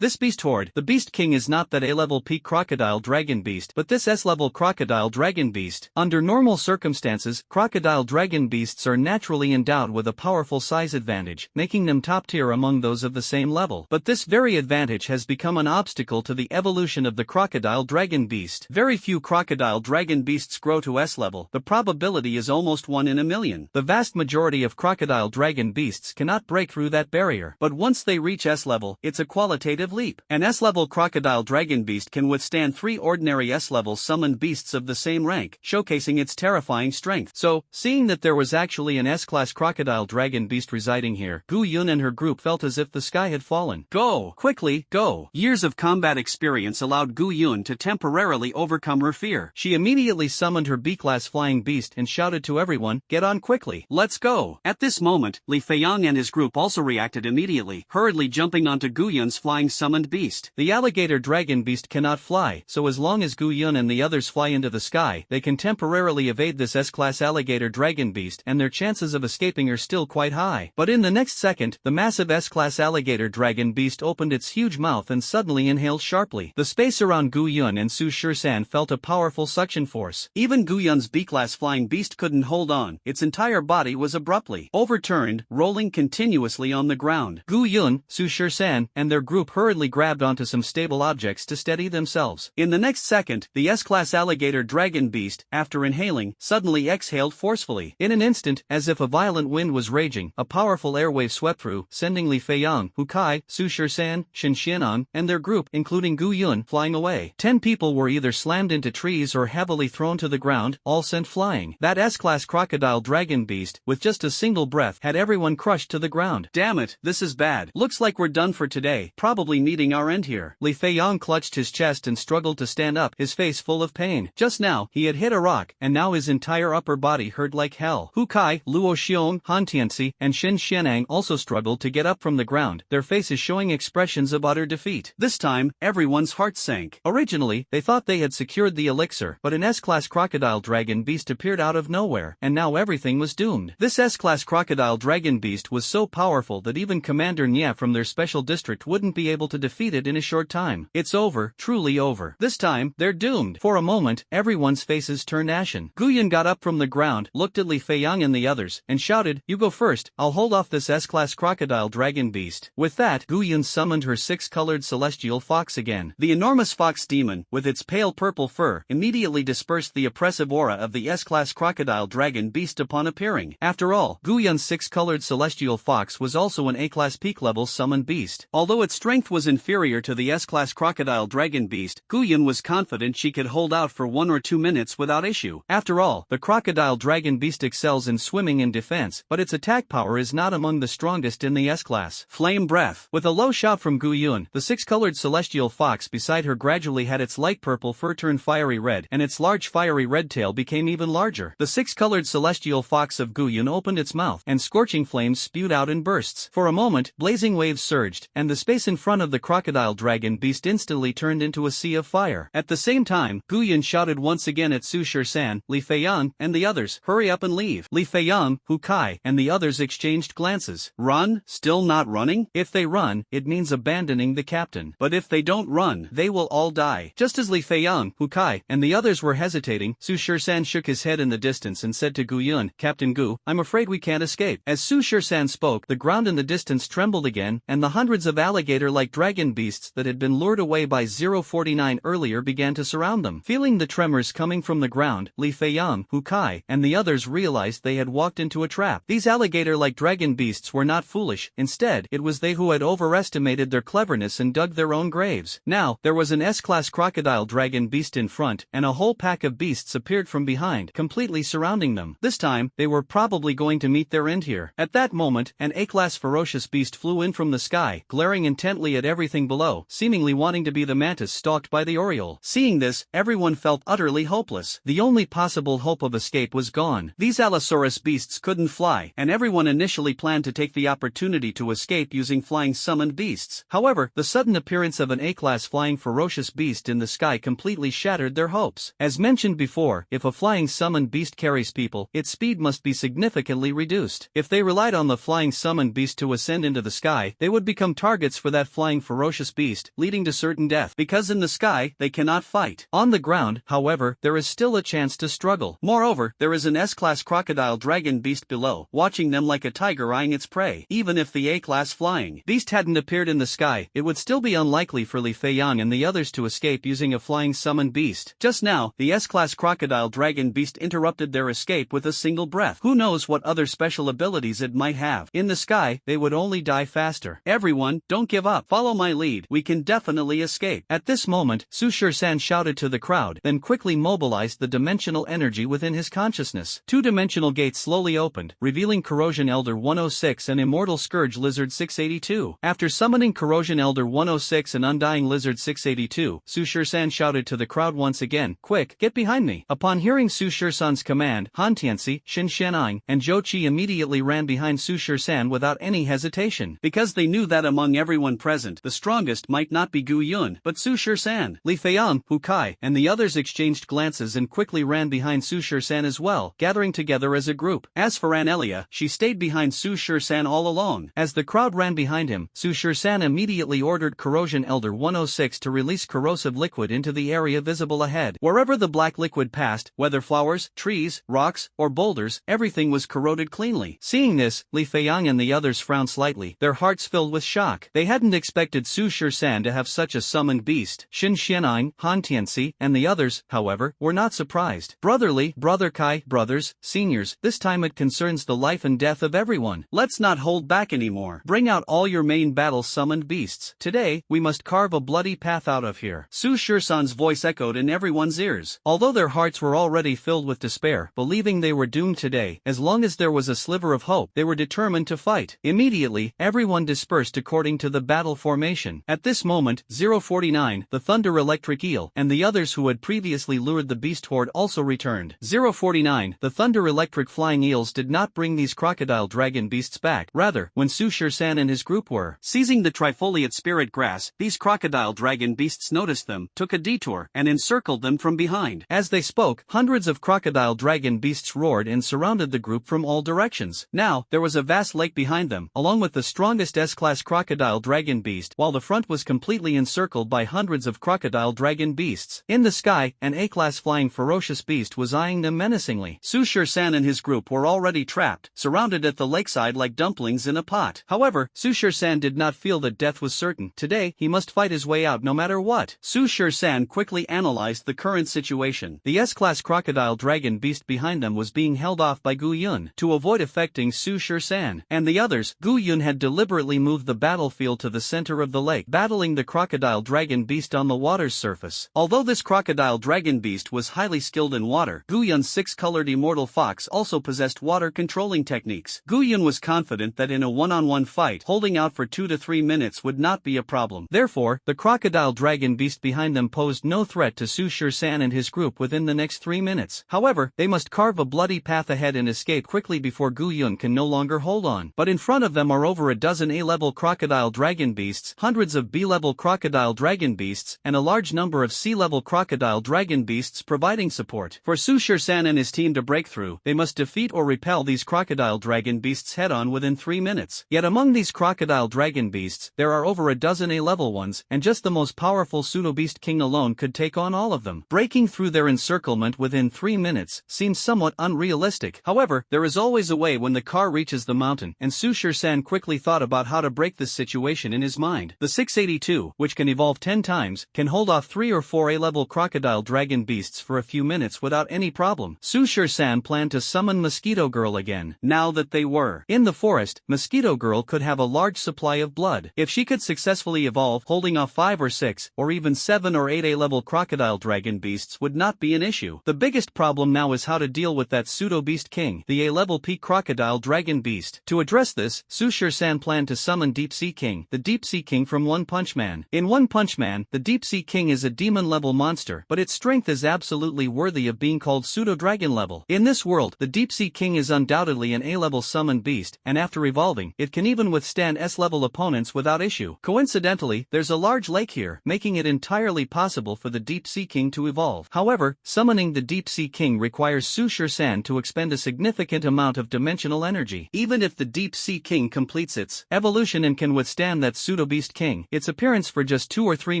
This beast horde, the Beast King, is not that A-level peak crocodile dragon beast, but this S-level crocodile dragon beast. Under normal circumstances, crocodile dragon beasts are naturally endowed with a powerful size advantage, making them top tier among those of the same level. But this very advantage has become an obstacle to the evolution of the crocodile dragon beast. Very few crocodile dragon beasts grow to S-level. The probability is almost 1 in a million. The vast majority of crocodile dragon beasts cannot break through that barrier. But once they reach S-level, it's a qualitative leap. An S-level crocodile dragon beast can withstand 3 ordinary S-level summoned beasts of the same same rank, showcasing its terrifying strength. So, seeing that there was actually an S-class crocodile dragon beast residing here, Gu Yun and her group felt as if the sky had fallen. Go! Quickly, go! Years of combat experience allowed Gu Yun to temporarily overcome her fear. She immediately summoned her B-class flying beast and shouted to everyone, "Get on quickly! Let's go!" At this moment, Li Feiyang and his group also reacted immediately, hurriedly jumping onto Gu Yun's flying summoned beast. The alligator dragon beast cannot fly, so as long as Gu Yun and the others fly into the sky, they can temporarily evade this S-class alligator dragon beast and their chances of escaping are still quite high. But in the next second, the massive S-class alligator dragon beast opened its huge mouth and suddenly inhaled sharply. The space around Gu Yun and Su Shisan felt a powerful suction force. Even Gu Yun's B-class flying beast couldn't hold on. Its entire body was abruptly overturned, rolling continuously on the ground. Gu Yun, Su Shisan, and their group hurriedly grabbed onto some stable objects to steady themselves. In the next second, the S-class alligator dragon beast, after inhaling, suddenly exhaled forcefully. In an instant, as if a violent wind was raging, a powerful airwave swept through, sending Li Feiyang, Hu Kai, Su Shisan, Shen Xianan, and their group, including Gu Yun, flying away. 10 people were either slammed into trees or heavily thrown to the ground, all sent flying. That S-class crocodile dragon beast, with just a single breath, had everyone crushed to the ground. Damn it, this is bad. Looks like we're done for today, probably meeting our end here. Li Feiyang clutched his chest and struggled to stand up, his face full of pain. Just now, he had hit a rock, and now his entire upper body hurt like hell. Hu Kai, Luo Xiong, Han Tianxi, and Shen Xianang also struggled to get up from the ground, their faces showing expressions of utter defeat. This time, everyone's heart sank. Originally, they thought they had secured the elixir, but an S-class crocodile dragon beast appeared out of nowhere, and now everything was doomed. This S-class crocodile dragon beast was so powerful that even Commander Nya from their special district wouldn't be able to defeat it in a short time. It's over, truly over. This time, they're doomed. For a moment, everyone's faces turned ashen. Gu Yun got up from the ground, looked at Li Feiyang and the others, and shouted, "You go first, I'll hold off this S-class crocodile dragon beast." With that, Gu Yun summoned her 6-colored celestial fox again. The enormous fox demon, with its pale purple fur, immediately dispersed the oppressive aura of the S-class crocodile dragon beast upon appearing. After all, Gu Yun's 6-colored celestial fox was also an A-class peak-level summoned beast. Although its strength was inferior to the S-class crocodile dragon beast, Gu Yun was confident she could hold out for 1 or 2 minutes without issue. After all, the crocodile dragon beast excels in swimming and defense, but its attack power is not among the strongest in the S-class. Flame breath. With a low shout from Gu Yun, the 6-colored celestial fox beside her gradually had its light purple fur turn fiery red, and its large fiery red tail became even larger. The 6-colored celestial fox of Gu Yun opened its mouth, and scorching flames spewed out in bursts. For a moment, blazing waves surged, and the space in front of the crocodile dragon beast instantly turned into a sea of fire. At the same time, Gu Yun shouted once again at Su Shisan, Li Feiyang, and the others, "Hurry up and leave." Li Feiyang, Hu Kai, and the others exchanged glances. Run? Still not running? If they run, it means abandoning the captain. But if they don't run, they will all die. Just as Li Feiyang, Hu Kai, and the others were hesitating, Su Shisan shook his head in the distance and said to Gu Yun, "Captain Gu, I'm afraid we can't escape." As Su Shisan spoke, the ground in the distance trembled again, and the hundreds of alligator-like dragon beasts that had been lured away by 049 earlier began to surround them. Feeling the tremors coming from the ground, Li Feiyang, Hu Kai, and the others realized they had walked into a trap. These alligator-like dragon beasts were not foolish, instead, it was they who had overestimated their cleverness and dug their own graves. Now, there was an S-class crocodile dragon beast in front, and a whole pack of beasts appeared from behind, completely surrounding them. This time, they were probably going to meet their end here. At that moment, an A-class ferocious beast flew in from the sky, glaring intently at everything below, seemingly wanting to be the mantis stalked by the oriole. Seeing this, everyone felt utterly hopeless. The only possible hope of escape was gone. These Allosaurus beasts couldn't fly, and everyone initially planned to take the opportunity to escape using flying summoned beasts. However, the sudden appearance of an A-class flying ferocious beast in the sky completely shattered their hopes. As mentioned before, if a flying summoned beast carries people, its speed must be significantly reduced. If they relied on the flying summoned beast to ascend into the sky, they would become targets for that flying ferocious beast, leading to certain death, because in the sky, they cannot fight. On the ground, however, there is still a chance to struggle. Moreover, there is an S-class crocodile dragon beast below, watching them like a tiger eyeing its prey. Even if the A-class flying beast hadn't appeared in the sky, it would still be unlikely for Li Feiyang and the others to escape using a flying summoned beast. Just now, the S-class crocodile dragon beast interrupted their escape with a single breath. Who knows what other special abilities it might have. In the sky, they would only die faster. Everyone, don't give up. Follow my lead. We can definitely escape. At this moment, Su Shisan shouted to the crowd, then quickly mobilized the dimensional energy within his consciousness. Two-dimensional gates slowly opened, revealing Corrosion Elder 106 and Immortal Scourge Lizard 682. After summoning Corrosion Elder 106 and Undying Lizard 682, Su Shisan shouted to the crowd once again, "Quick, get behind me!" Upon hearing Su Shisan's command, Han Tianxi, Xin Xian'ing, and Zhou Qi immediately ran behind Su Shisan without any hesitation. Because they knew that among everyone present, the strongest might not be Gu Yun, but Su Shisan. Li Feiang, Hu Kai, and the others exchanged glances and quickly ran behind Su Shisan as well, gathering together as a group. As for Anelia, she stayed behind Su Shisan all alone. As the crowd ran behind him, Su Shisan immediately ordered Corrosion Elder 106 to release corrosive liquid into the area visible ahead. Wherever the black liquid passed, whether flowers, trees, rocks, or boulders, everything was corroded cleanly. Seeing this, Li Feiang and the others frowned slightly, their hearts filled with shock. They hadn't expected Su Shisan to have such a summoned beast. Xin Xian'ing, Han Tianxi, and the others, however, were not surprised. Brotherly, Brother Kai, brothers, seniors, this time it concerns the life and death of everyone. Let's not hold back anymore. Bring out all your main battle summoned beasts. Today, we must carve a bloody path out of here. Su Shisan's voice echoed in everyone's ears. Although their hearts were already filled with despair, believing they were doomed today, as long as there was a sliver of hope, they were determined to fight. Immediately, everyone dispersed according to the battle formation. At this moment, 049, the Thunder Electric Eel, and the others who had previously lured the beast horde also returned. 049, the Thunder Electric Flying Eels did not bring these crocodile dragon beasts back. Rather, when Su Shisan and his group were seizing the trifoliate spirit grass, these crocodile dragon beasts noticed them, took a detour, and encircled them from behind. As they spoke, hundreds of crocodile dragon beasts roared and surrounded the group from all directions. Now, there was a vast lake behind them, along with the strongest S-class crocodile dragon beast, while the front was completely encircled by hundreds of crocodile dragon beasts. In the sky, an A-class flying ferocious beast was eyeing them menacingly. Su Shisan and his group were already trapped, surrounded at the lakeside like dumplings in a pot. However, Su Shisan did not feel that death was certain. Today, he must fight his way out no matter what. Su Shisan quickly analyzed the current situation. The S-class crocodile dragon beast behind them was being held off by Gu Yun. To avoid affecting Su Shisan and the others, Gu Yun had deliberately moved the battlefield to the center of the lake, battling the crocodile dragon beast on the water's surface. Although this crocodile dragon beast was highly skilled in water, Gu Yun's six-colored immortal fox also possessed water-controlling techniques. Gu Yun was confident that in a one-on-one fight, holding out for 2 to 3 minutes would not be a problem. Therefore, the crocodile dragon beast behind them posed no threat to Su Shisan and his group within the next 3 minutes. However, they must carve a bloody path ahead and escape quickly before Gu Yun can no longer hold on. But in front of them are over a dozen A-level crocodile dragon beasts, hundreds of B-level crocodile dragon beasts, and a large number of C-level crocodile dragon beasts providing support. For Su Shisan and his team to break through, they must defeat or repel these crocodile dragon beasts head-on within 3 minutes. Yet among these crocodile dragon beasts, there are over a dozen A-level ones, and just the most powerful pseudo-beast king alone could take on all of them. Breaking through their encirclement within 3 minutes seems somewhat unrealistic. However, there is always a way when the car reaches the mountain, and Su Shisan quickly thought about how to break this situation in his mind. The 682, which can evolve 10 times, can hold off 3 or 4 A-level crocodile dragon beasts for a few minutes without any problem. Su Shisan planned to summon Mosquito Girl again. Now that they were in the forest, Mosquito Girl could have a large supply of blood. If she could successfully evolve, holding off 5 or 6, or even 7 or 8 A-level crocodile dragon beasts would not be an issue. The biggest problem now is how to deal with that pseudo-beast king, the A-level peak crocodile dragon beast. To address this, Su Shisan planned to summon Deep Sea King, the Deep Sea King from One Punch Man. In One Punch Man, the Deep Sea King is a demon-level monster, but its strength is absolutely worthy of being called pseudo-dragon level. In this world, the Deep Sea King is undoubtedly an A-level summoned beast, and after evolving, it can even withstand S-level opponents without issue. Coincidentally, there's a large lake here, making it entirely possible for the Deep Sea King to evolve. However, summoning the Deep Sea King requires Su Shisan to expend a significant amount of dimensional energy. Even if the Deep Sea King completes its evolution and can withstand that pseudo-beast king, its appearance for just 2 or 3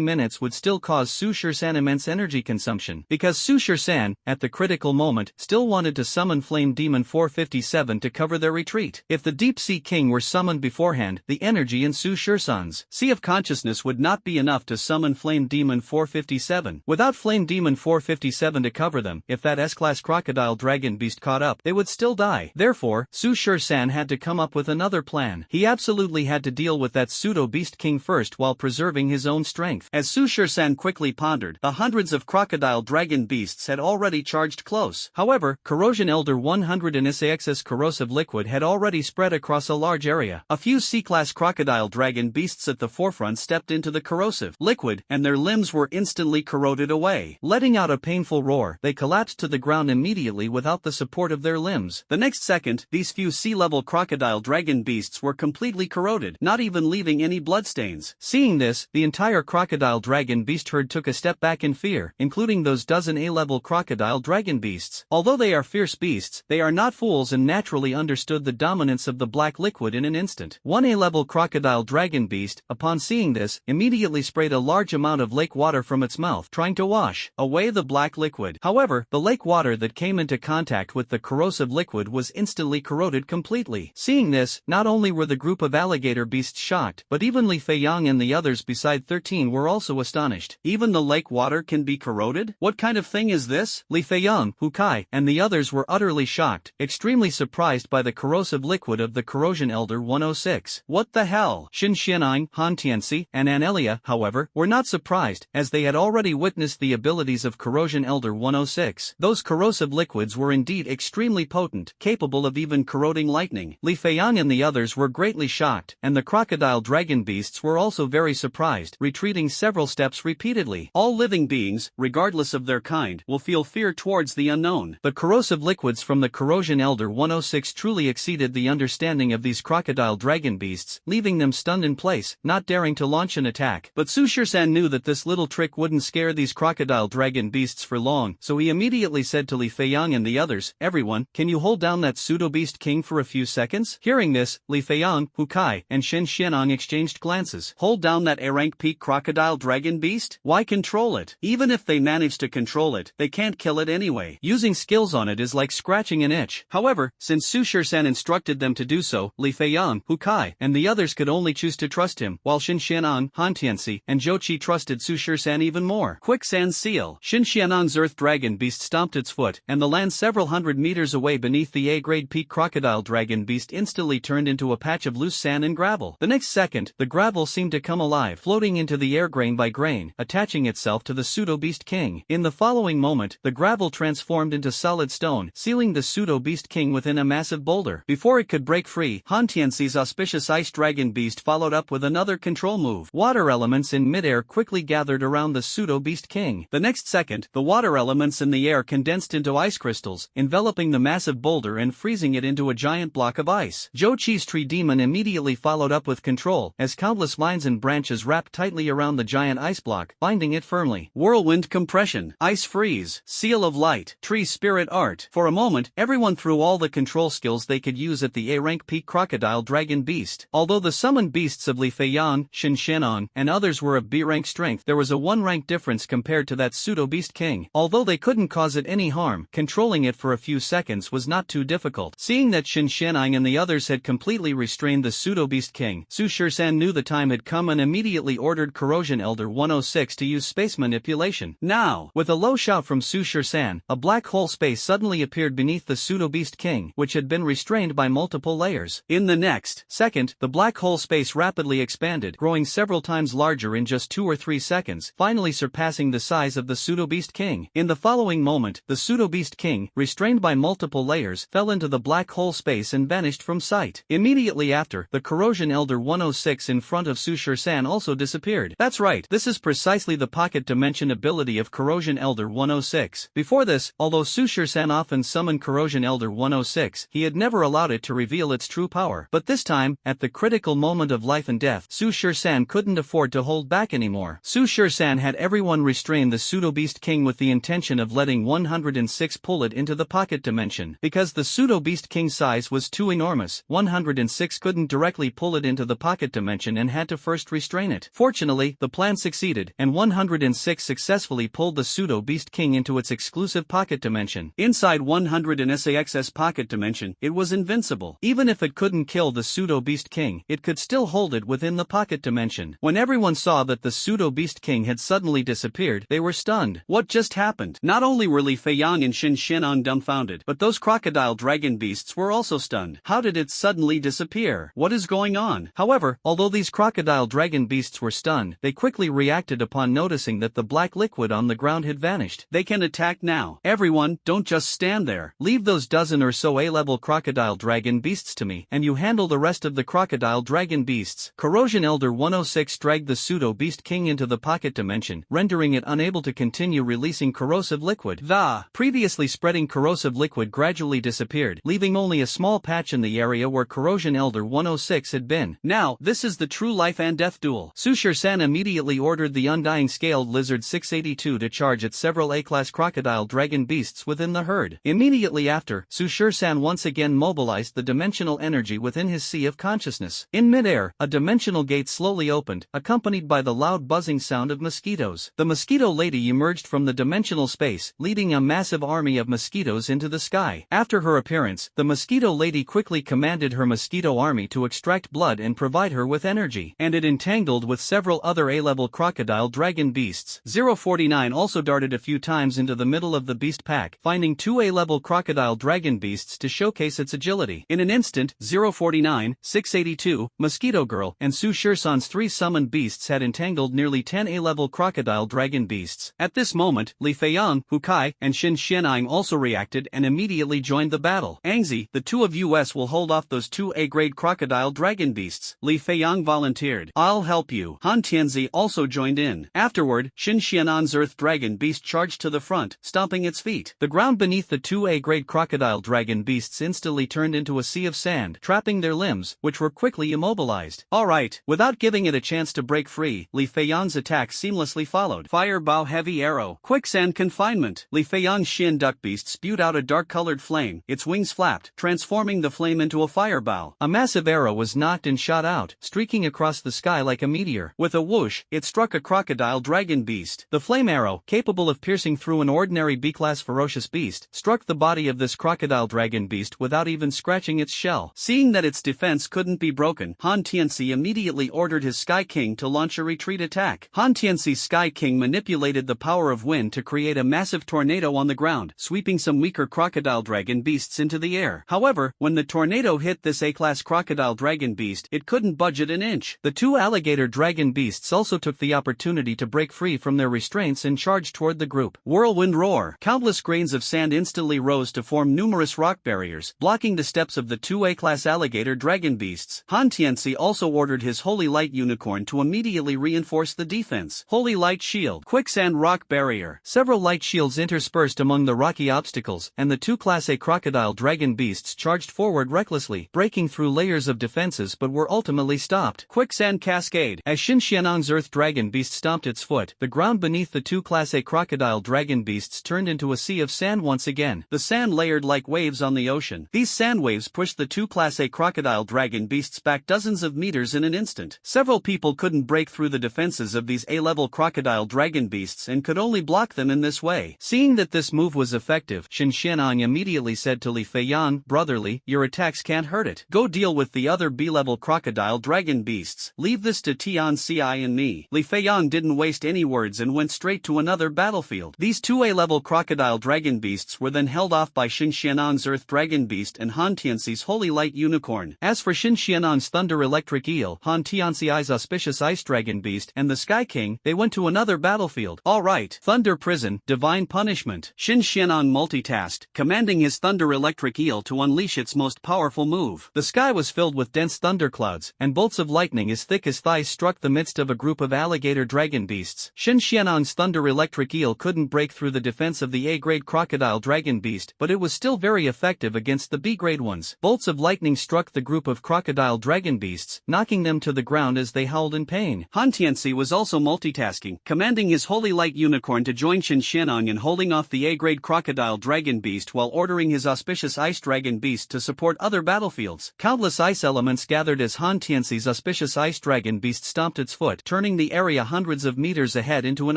minutes would still cause Su Shisan immense energy consumption. Because Su Shisan, at the critical moment, still wanted to summon Flame Demon 457 to cover their retreat. If the Deep Sea King were summoned beforehand, the energy in Su Shisan's Sea of Consciousness would not be enough to summon Flame Demon 457. Without Flame Demon 457 to cover them, if that S-class crocodile dragon beast caught up, they would still die. Therefore, Su Shisan had to come up with another plan. He absolutely had to deal with that pseudo-beast king first while preserving his own strength. As Su Shisan quickly pondered, the hundreds of crocodile dragon dragon beasts had already charged close. However, Corrosion Elder 100 and SAX's corrosive liquid had already spread across a large area. A few C-class crocodile dragon beasts at the forefront stepped into the corrosive liquid, and their limbs were instantly corroded away. Letting out a painful roar, they collapsed to the ground immediately without the support of their limbs. The next second, these few sea-level crocodile dragon beasts were completely corroded, not even leaving any bloodstains. Seeing this, the entire crocodile dragon beast herd took a step back in fear, including those dozen A-level crocodile dragon beasts. Although they are fierce beasts, they are not fools and naturally understood the dominance of the black liquid in an instant. One A-level crocodile dragon beast, upon seeing this, immediately sprayed a large amount of lake water from its mouth, trying to wash away the black liquid. However, the lake water that came into contact with the corrosive liquid was instantly corroded completely. Seeing this, not only were the group of alligator beasts shocked, but even Li Feiyang and the others beside 13 were also astonished. Even the lake water can be corroded? What kind of thing is this? Li Feiyang, Hu Kai, and the others were utterly shocked, extremely surprised by the corrosive liquid of the Corrosion Elder 106. What the hell? Xin Xianang, Han Tianxi, and Anelia, however, were not surprised, as they had already witnessed the abilities of Corrosion Elder 106. Those corrosive liquids were indeed extremely potent, capable of even corroding lightning. Li Feiyang and the others were greatly shocked, and the crocodile dragon beasts were also very surprised, retreating several steps repeatedly. All living beings, regardless of their kind, will feel fear towards the unknown. The corrosive liquids from the Corrosion Elder 106 truly exceeded the understanding of these crocodile dragon beasts, leaving them stunned in place, not daring to launch an attack. But Su Shirshan knew that this little trick wouldn't scare these crocodile dragon beasts for long, so he immediately said to Li Feiyang and the others, "Everyone, can you hold down that pseudo-beast king for a few seconds?" Hearing this, Li Feiyang, Hu Kai, and Shen Xianang exchanged glances. Hold down that A-rank peak crocodile dragon beast? Why control it? Even if they manage to control it, they can't kill it anyway. Using skills on it is like scratching an itch. However, since Su Shirshan instructed them to do so, Li Feiyang, Hu Kai, and the others could only choose to trust him, while Xin Xianang, Han Tianxi, and Zhou Qi trusted Su Shirshan even more. Quicksand Seal. Xin Xianang's earth dragon beast stomped its foot, and the land several hundred meters away beneath the A-grade peak crocodile dragon beast instantly turned into a patch of loose sand and gravel. The next second, the gravel seemed to come alive, floating into the air grain by grain, attaching itself to the pseudo-beast king. In the following moment, the gravel transformed into solid stone, sealing the pseudo-beast king within a massive boulder. Before it could break free, Han Tianxi's auspicious ice dragon beast followed up with another control move. Water elements in midair quickly gathered around the pseudo-beast king. The next second, the water elements in the air condensed into ice crystals, enveloping the massive boulder and freezing it into a giant block of ice. Zhou Qi's tree demon immediately followed up with control, as countless vines and branches wrapped tightly around the giant ice block, binding it firmly. Whirlwind compression, ice freeze, seal of light, tree spirit art. For a moment, everyone threw all the control skills they could use at the A-rank peak crocodile dragon beast. Although the summoned beasts of Li Feiyang, Xin Xianang, and others were of B-rank strength, there was a 1-rank difference compared to that pseudo-beast king. Although they couldn't cause it any harm, controlling it for a few seconds was not too difficult. Seeing that Xin Xianang and the others had completely restrained the pseudo-beast king, Su Shirshan knew the time had come and immediately ordered Corrosion Elder 106 to use space manipulation. Now, with a low shout from Su Shirshan, a black hole space suddenly appeared beneath the pseudo-beast king, which had been restrained by multiple layers. In the next second, the black hole space rapidly expanded, growing several times larger in just 2 or 3 seconds, finally surpassing the size of the pseudo-beast king. In the following moment, the pseudo-beast king, restrained by multiple layers, fell into the black hole space and vanished from sight. Immediately after, the Corrosion Elder 106 in front of Su Shirshan also disappeared. That's right, this is precisely the pocket dimension ability of Corrosion Elder 106. Before this, although Su Shirshan often summoned Corrosion Elder 106, he had never allowed it to reveal its true power. But this time, at the critical moment of life and death, Su Shirshan couldn't afford to hold back anymore. Su Shirshan had everyone restrain the pseudo-beast king with the intention of letting 106 pull it into the pocket dimension. Because the pseudo-beast king's size was too enormous, 106 couldn't directly pull it into the pocket dimension and had to first restrain it. Fortunately, the plan succeeded, and 106 successfully pulled the pseudo-beast king into its exclusive pocket dimension. Inside 100 and SAX's pocket dimension, it was invincible. Even if it couldn't kill the pseudo-beast king, it could still hold it within the pocket dimension. When everyone saw that the pseudo-beast king had suddenly disappeared, they were stunned. What just happened? Not only were Li Feiyang and Xin Xianang dumbfounded, but those crocodile dragon beasts were also stunned. How did it suddenly disappear? What is going on? However, although these crocodile dragon beasts were stunned, they quickly reacted upon noticing that the black liquid on the ground had vanished. They can attack now. Everyone, don't just stand there. Leave those dozen or so A-level crocodile dragon beasts to me, and you handle the rest of the crocodile dragon beasts. Corrosion Elder 106 dragged the pseudo-beast king into the pocket dimension, rendering it unable to continue releasing corrosive liquid. The previously spreading corrosive liquid gradually disappeared, leaving only a small patch in the area where Corrosion Elder 106 had been. Now, this is the true life and death duel. Sushir-san immediately ordered the Undying Scaled Lizard 682 to charge at several A-class crocodile dragon beasts within the herd. Immediately after, Sushir-san once again mobilized the dimensional energy within his sea of consciousness. In midair, a dimensional gate slowly opened, accompanied by the loud buzzing sound of mosquitoes. The mosquito lady emerged from the dimensional space, leading a massive army of mosquitoes into the sky. After her appearance, the mosquito lady quickly commanded her mosquito army to extract blood and provide her with energy, and it entangled with several other A-level crocodile dragon beasts. 049 also darted a few times into the middle of the beast pack, finding two A-level crocodile dragon beasts to showcase its agility. In an instant, 049, 682, Mosquito Girl, and Su Shirsan's three summoned beasts had entangled nearly 10 A-level crocodile dragon beasts. At this moment, Li Feiyang, Hu Kai, and Xin Xian'ing also reacted and immediately joined the battle. Angzi, the two of us will hold off those two A-grade crocodile dragon beasts. Li Feiyang volunteered. I'll help you. Han Tianzi also joined in. Afterward, Xin Xian'an's earth dragon beast charged to the front, stomping its feet. The ground beneath the two A-grade crocodile dragon beasts instantly turned into a sea of sand, trapping their limbs, which were quickly immobilized. Alright, without giving it a chance to break free, Li Feiyang's attack seamlessly followed. Fire Bow Heavy Arrow. Quicksand Confinement. Li Feiyang's Xian duck beast spewed out a dark-colored flame, its wings flapped, transforming the flame into a fire bow. A massive arrow was knocked and shot out, streaking across the sky like a meteor. With a whoosh, it struck a crocodile dragon beast. The flame arrow, capable of piercing through an ordinary B-class ferocious beast, struck the body of this crocodile dragon beast without even scratching its shell. Seeing that its defense couldn't be broken, Han Tianzi immediately ordered his Sky King to launch a retreat attack. Han Tianzi's Sky King manipulated the power of wind to create a massive tornado on the ground, sweeping some weaker crocodile dragon beasts into the air. However, when the tornado hit this A-class crocodile dragon beast, it couldn't budge it an inch. The two alligator dragon beasts also took the opportunity to break free from their restraints and charged toward the group. Whirlwind Roar. Countless grains of sand instantly rose to form numerous rock barriers, blocking the steps of the two A-class alligator dragon beasts. Han Tianzi also ordered his Holy Light Unicorn to immediately reinforce the defense. Holy Light Shield. Quicksand Rock Barrier. Several light shields interspersed among the rocky obstacles, and the two Class A crocodile dragon beasts charged forward recklessly, breaking through layers of defenses but were ultimately stopped. Quicksand Cascade. As Xin Xian'ang's earth dragon beast stomped its foot, the ground beneath the two Class A crocodile dragon beasts turned into a sea of sand once again. The sand layered like waves on the ocean. These sand waves pushed the two Class A crocodile dragon beasts back dozens of meters in an instant. Several people couldn't break through the defenses of these A-level crocodile dragon beasts and could only block them in this way. Seeing that this move was effective, Xin Xian'ang immediately said to Li Feiyang, "Brotherly, your attacks can't hurt it. Go deal with the other B-level crocodile dragon beasts. Leave this to Tianci and me." Li Feiyang didn't waste any words and went straight to another battlefield. These two A-level crocodile dragon beasts were then held off by Xin Xian'ang's earth dragon beast and Han Tianzi's Holy Light Unicorn. As for Xin Xian'ang's thunder electric eel, Han Tianzi's auspicious ice dragon beast, and the Sky King, they went to another battlefield. Alright, Thunder Prison, Divine Punishment. Xin Xian'ang multitasked, commanding his thunder electric eel to unleash its most powerful move. The sky was filled with dense thunderclouds, and bolts of lightning as thick as thighs struck the midst of a group of alligator dragon beasts. Xin Xian'ang's thunder electric eel couldn't break through the defense of the A-grade crocodile dragon beast, but it was still very effective against the B-grade ones. Bolts of lightning struck the group of crocodile dragon beasts, knocking them to the ground as they howled in pain. Han Tianzi was also multitasking, commanding his Holy Light Unicorn to join Xin Xian'ang in holding off the A-grade crocodile dragon beast while ordering his auspicious ice dragon beast to support other battlefields. Countless ice elements gathered as Han Tianzi's auspicious ice dragon beast stomped its foot, turning the area hundreds of meters ahead into an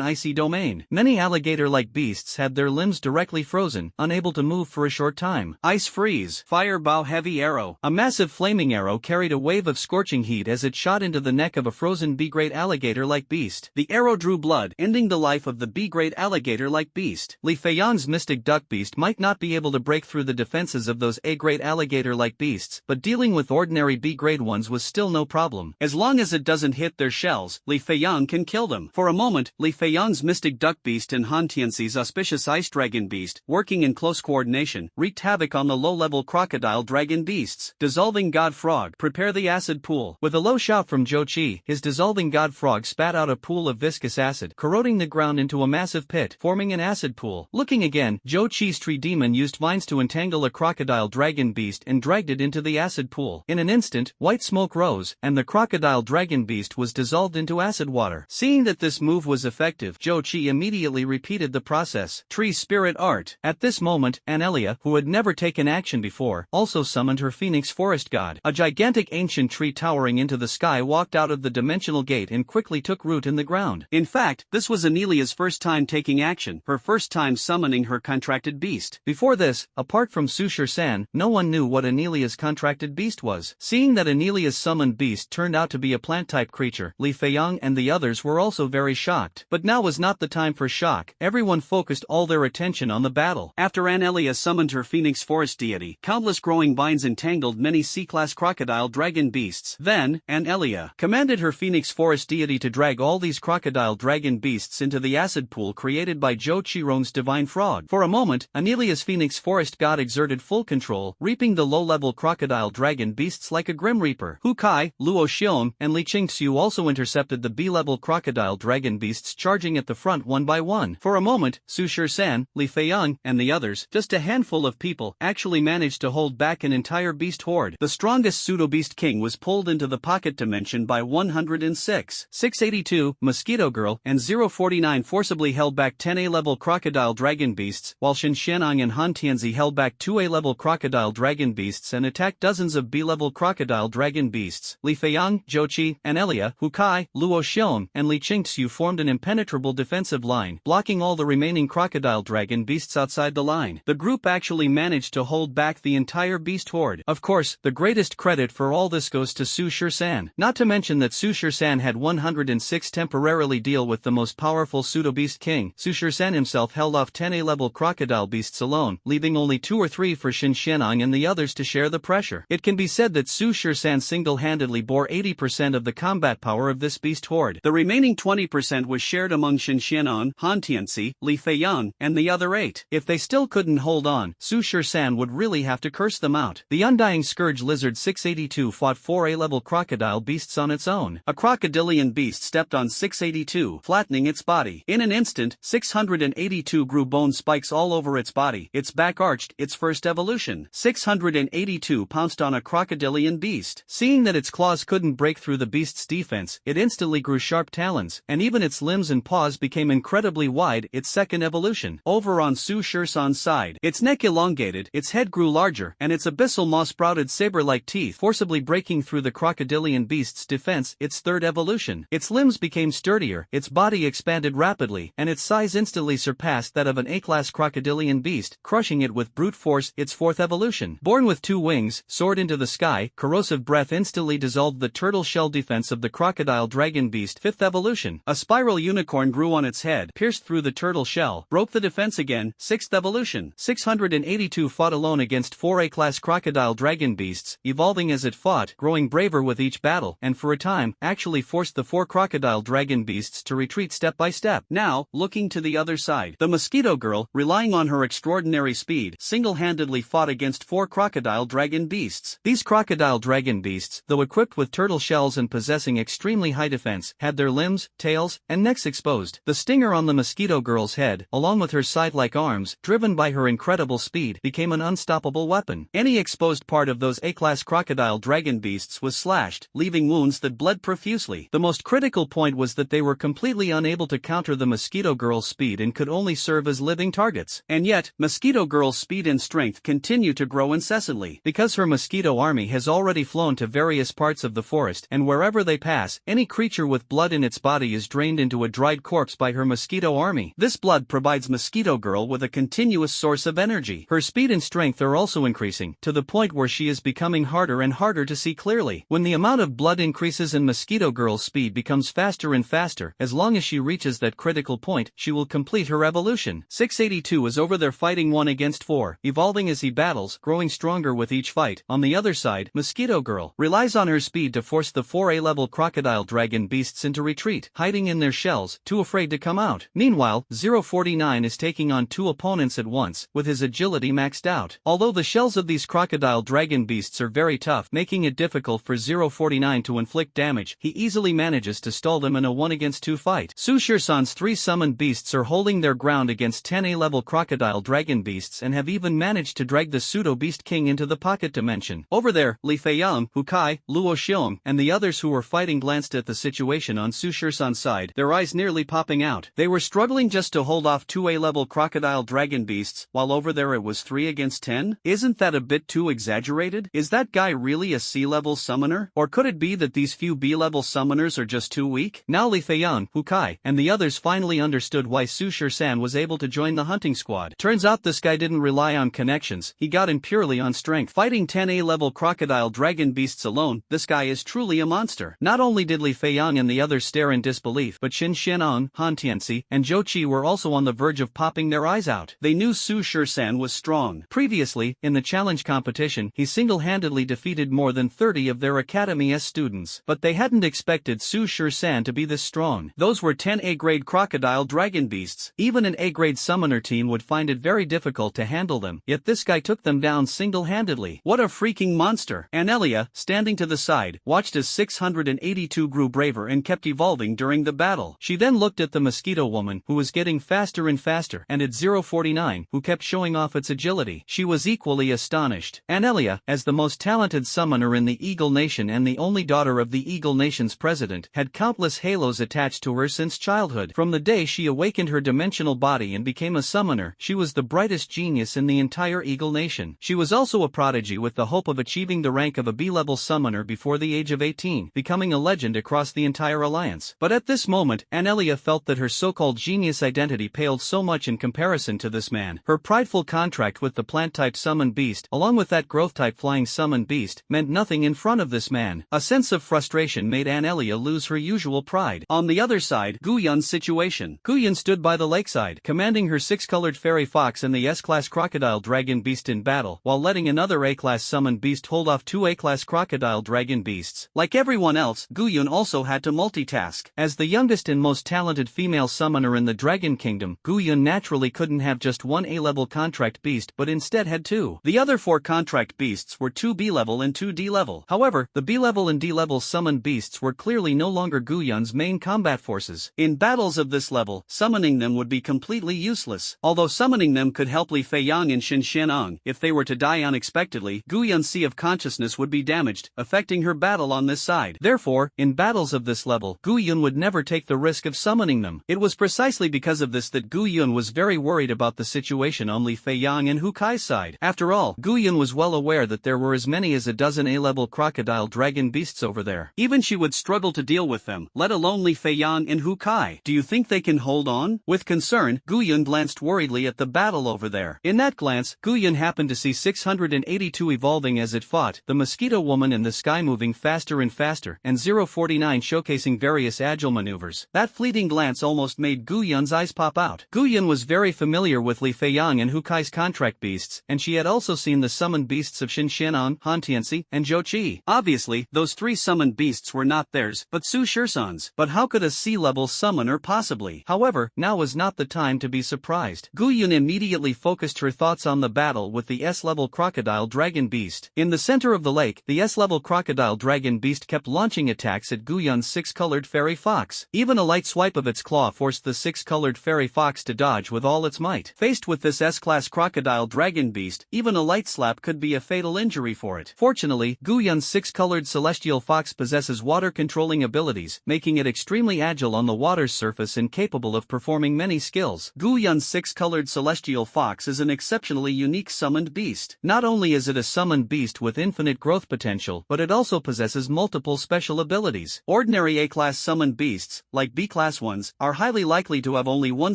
icy domain. Many alligator-like beasts had their limbs directly frozen, unable to move for a short time. Ice Freeze. Fire Bow Heavy Arrow. A massive flaming arrow carried a wave of scorching heat as it shot into the neck of a frozen B-grade alligator-like beast. The arrow drew blood, ending the life of the B-grade alligator-like beast. Li Feiyang's mystic duck beast might not be able to break through the defenses of those A-grade alligator-like beasts, but dealing with ordinary B-grade ones was still no problem. As long as it doesn't hit their shells, Li Feiyang can kill them. For a moment, Li Feiyang's mystic duck duck beast and Han Tianxi's auspicious ice dragon beast, working in close coordination, wreaked havoc on the low-level crocodile dragon beasts. Dissolving god frog, prepare the acid pool. With a low shout from Zhou Qi, his dissolving god frog spat out a pool of viscous acid, corroding the ground into a massive pit, forming an acid pool. Looking again, Zhou Qi's tree demon used vines to entangle a crocodile dragon beast and dragged it into the acid pool. In an instant, white smoke rose, and the crocodile dragon beast was dissolved into acid water. Seeing that this move was effective, Zhou Qi immediately repeated the process. Tree spirit art. At this moment, Anelia, who had never taken action before, also summoned her phoenix forest god. A gigantic ancient tree towering into the sky walked out of the dimensional gate and quickly took root in the ground. In fact, this was Anelia's first time taking action, her first time summoning her contracted beast. Before this, apart from Su San, no one knew what Anelia's contracted beast was. Seeing that Anelia's summoned beast turned out to be a plant-type creature, Li Feiyang and the others were also very shocked. But now was not the time for shock. Everyone focused all their attention on the battle. After Anelia summoned her phoenix forest deity, countless growing vines entangled many C-class crocodile dragon beasts. Then, Anelia commanded her phoenix forest deity to drag all these crocodile dragon beasts into the acid pool created by Zhou Qiron's divine frog. For a moment, Anelia's phoenix forest god exerted full control, reaping the low-level crocodile dragon beasts like a grim reaper. Hu Kai, Luo Xiong, and Li Qingxiu also intercepted the B-level crocodile dragon beasts charging at the front one by one. For a moment, Su San, Li Feiyang, and the others, just a handful of people, actually managed to hold back an entire beast horde. The strongest pseudo-beast king was pulled into the pocket dimension by 106. 682, Mosquito Girl, and 049 forcibly held back 10 A-level crocodile dragon beasts, while Shen Xianang and Han Tianzi held back 2 A-level crocodile dragon beasts and attacked dozens of B-level crocodile dragon beasts. Li Feiyang, Zhou Qi, Anelia, Hu Kai, Luo Xiong, and Li Qingxiu formed an impenetrable defensive line, blocking all the remaining crocodile dragon beasts outside the line. The group actually managed to hold back the entire beast horde. Of course, the greatest credit for all this goes to Su San. Not to mention that Su San had 106 temporarily deal with the most powerful pseudo-beast king. Su San himself held off 10 A-level crocodile beasts alone, leaving only 2 or 3 for Shen Xianang and the others to share the pressure. It can be said that Su San single-handedly bore 80% of the combat power of this beast horde. The remaining 20% was shared among Shen Xianang, Han Tianzi, Li Feiyang, and the other 8. If they still couldn't hold on, Su San would really have to curse them out. The Undying Scourge Lizard 682 fought 4 A-level crocodile beasts on its own. A crocodilian beast stepped on 682, flattening its body. In an instant, 682 grew bone spikes all over its body. Its back arched, its first evolution. 682 pounced on a crocodilian beast. Seeing that its claws couldn't break through the beast's defense, it instantly grew sharp talons, and even its limbs and paws became incredibly wide. Its second evolution. Over on Su San's side, its neck elongated, its head grew larger, and its abyssal maw sprouted saber-like teeth, forcibly breaking through the crocodilian beast's defense. Its third evolution. Its limbs became sturdier, its body expanded rapidly, and its size instantly surpassed that of an A-class crocodilian beast, crushing it with brute force. Its fourth evolution. Born with 2 wings, soared into the sky, corrosive breath instantly dissolved the turtle shell defense of the crocodile dragon beast. Fifth evolution. A spiral unicorn grew on its head, pierced through the turtle shell, broke the defense again. Sixth evolution. 682 fought alone against 4 A-class crocodile dragon beasts, evolving as it fought, growing braver with each battle, and for a time, actually forced the 4 crocodile dragon beasts to retreat step by step. Now, looking to the other side, the Mosquito Girl, relying on her extraordinary speed, single-handedly fought against 4 crocodile dragon beasts. These crocodile dragon beasts, though equipped with turtle shells and possessing extremely high defense, had their limbs, tails, and necks exposed. The stinger on the Mosquito Girl's head, along with her scythe-like arms, driven by her incredible speed, became an unstoppable weapon. Any exposed part of those A-class crocodile dragon beasts was slashed, leaving wounds that bled profusely. The most critical point was that they were completely unable to counter the Mosquito Girl's speed and could only serve as living targets. And yet, Mosquito Girl's speed and strength continue to grow incessantly. Because her mosquito army has already flown to various parts of the forest, and wherever they pass, any creature with blood in its body is drained into a dried corpse by her mosquito army. This blood provides Mosquito Girl with a continuous source of energy. Her speed and strength are also increasing, to the point where she is becoming harder and harder to see clearly. When the amount of blood increases and Mosquito Girl's speed becomes faster and faster, as long as she reaches that critical point, she will complete her evolution. 682 is over there fighting 1 against 4, evolving as he battles, growing stronger with each fight. On the other side, Mosquito Girl relies on her speed to force the 4 A-level crocodile dragon beasts into retreat, hiding in their shells, too afraid to come out. Meanwhile, 049 is taking on 2 opponents at once, with his agility maxed out. Although the shells of these crocodile dragon beasts are very tough, making it difficult for 049 to inflict damage, he easily manages to stall them in a 1 against 2 fight. Su Shirshan's 3 summoned beasts are holding their ground against 10 A-level crocodile dragon beasts and have even managed to drag the pseudo-beast king into the pocket dimension. Over there, Li Feiyang, Hu Kai, Luo Xiong, and the others who were fighting glanced at the situation on Su Shirshan's side, their eyes nearly popping out. They were struggling just to hold off 2 A-level crocodile dragon beasts, while over there it was 3 against 10? Isn't that a bit too exaggerated? Is that guy really a C-level summoner? Or could it be that these few B-level summoners are just too weak? Now Li Feiyang, Hu Kai, and the others finally understood why Su Shirsan was able to join the hunting squad. Turns out this guy didn't rely on connections, he got in purely on strength. Fighting 10 A-level crocodile dragon beasts alone, this guy is truly a monster. Not only did Li Feiyang and the others stare in disbelief, but Xin Xianong, Han Tianxi, and Zhou Qi were also on the verge of popping their eyes out. They knew Su Shirsan was strong. Previously, in the challenge competition, he single-handedly defeated more than 30 of their Academy S students. But they hadn't expected Su Shirsan to be this strong. Those were 10 A-grade crocodile dragon beasts. Even an A-grade summoner team would find it very difficult to handle them, yet this guy took them down single-handedly. What a freaking monster! Anelia, standing to the side, watched as 682 grew braver and kept evolving during the battle. She then looked at the mosquito woman, who was getting faster and faster, and at 049, who kept showing off its agility. She was equally astonished. Anelia, as the most talented summoner in the Eagle Nation and the only daughter of the Eagle Nation's president, had countless halos attached to her since childhood. From the day she awakened her dimensional body and became a summoner, she was the brightest genius in the entire Eagle Nation. She was also a prodigy with the hope of achieving the rank of a B-level summoner before the age of 18, becoming a legend across the entire alliance. But at this moment, Anelia felt that her so-called genius identity paled so much in comparison to this man. Her prideful contract with the plant-type summoned beast, along with that growth-type flying summoned beast, meant nothing in front of this man. A sense of frustration made Anelia lose her usual pride. On the other side, Gu Yun's situation. Gu Yun stood by the lakeside, commanding her 6-colored fairy fox and the S-class crocodile dragon beast in battle, while letting another A-class summoned beast hold off 2 A-class crocodile dragon beasts. Like everyone else, Gu Yun also had to multitask. As the youngest and most talented female summoner in the Dragon Kingdom, Gu Yun naturally couldn't have just 1 A-level contract beast but instead had 2. The other 4 contract beasts were 2 B-level and 2 D-level. However, the B-level and D-level summoned beasts were clearly no longer Gu Yun's main combat forces. In battles of this level, summoning them would be completely useless. Although summoning them could help Li Feiyang and Xin Xianong, if they were to die unexpectedly, Gu Yun's Sea of Consciousness would be damaged, affecting her battle on this side. Therefore, in battles of this level, Gu Yun would never take the risk of summoning them. It was precisely because of this that Gu Yun was very worried about the situation on Li Feiyang and Hu Kai's side. After all, Gu Yun was well aware that there were as many as a dozen A-level crocodile dragon beasts over there. Even she would struggle to deal with them, let alone Li Feiyang and Hu Kai. Do you think they can hold on? With concern, Gu Yun glanced worriedly at the battle over there. In that glance, Gu Yun happened to see 682 evolving as it fought, the mosquito woman in the sky moving faster and faster, and 049 showcasing various agile maneuvers. That fleeting glance almost made Gu Yun's eyes pop out. Gu Yun was very familiar with Li Feiyang and Hu Kai's contract beasts, and she had also seen the summoned beasts of Xin Xianong, Han Tianxi, and Zhou Qi. Obviously, those 3 summoned beasts were not theirs, but Su Shirsan's. But how could a C-level summoner possibly? However, now was not the time to be surprised. Gu Yun immediately focused her thoughts on the battle with the S-level crocodile dragon beast. In the center of the lake, the S-level crocodile dragon beast kept launching attacks at Gu Yun's 6-colored fairy fox. Even a light swipe of its claw forced the 6-colored fairy fox to dodge with all its might. Faced with this S-class crocodile dragon beast, even a light slap could be a fatal injury for it. Fortunately, Gu Yun's 6-colored celestial fox possesses water-controlling abilities, making it extremely agile on the water's surface and capable of performing many skills. Gu Yun's 6-colored celestial fox is an exceptionally unique summoned beast. Not only is it a summoned beast with infinite growth potential, but it also possesses multiple special abilities. Ordinary A-class summoned beasts, like B-class ones, are highly likely to have only one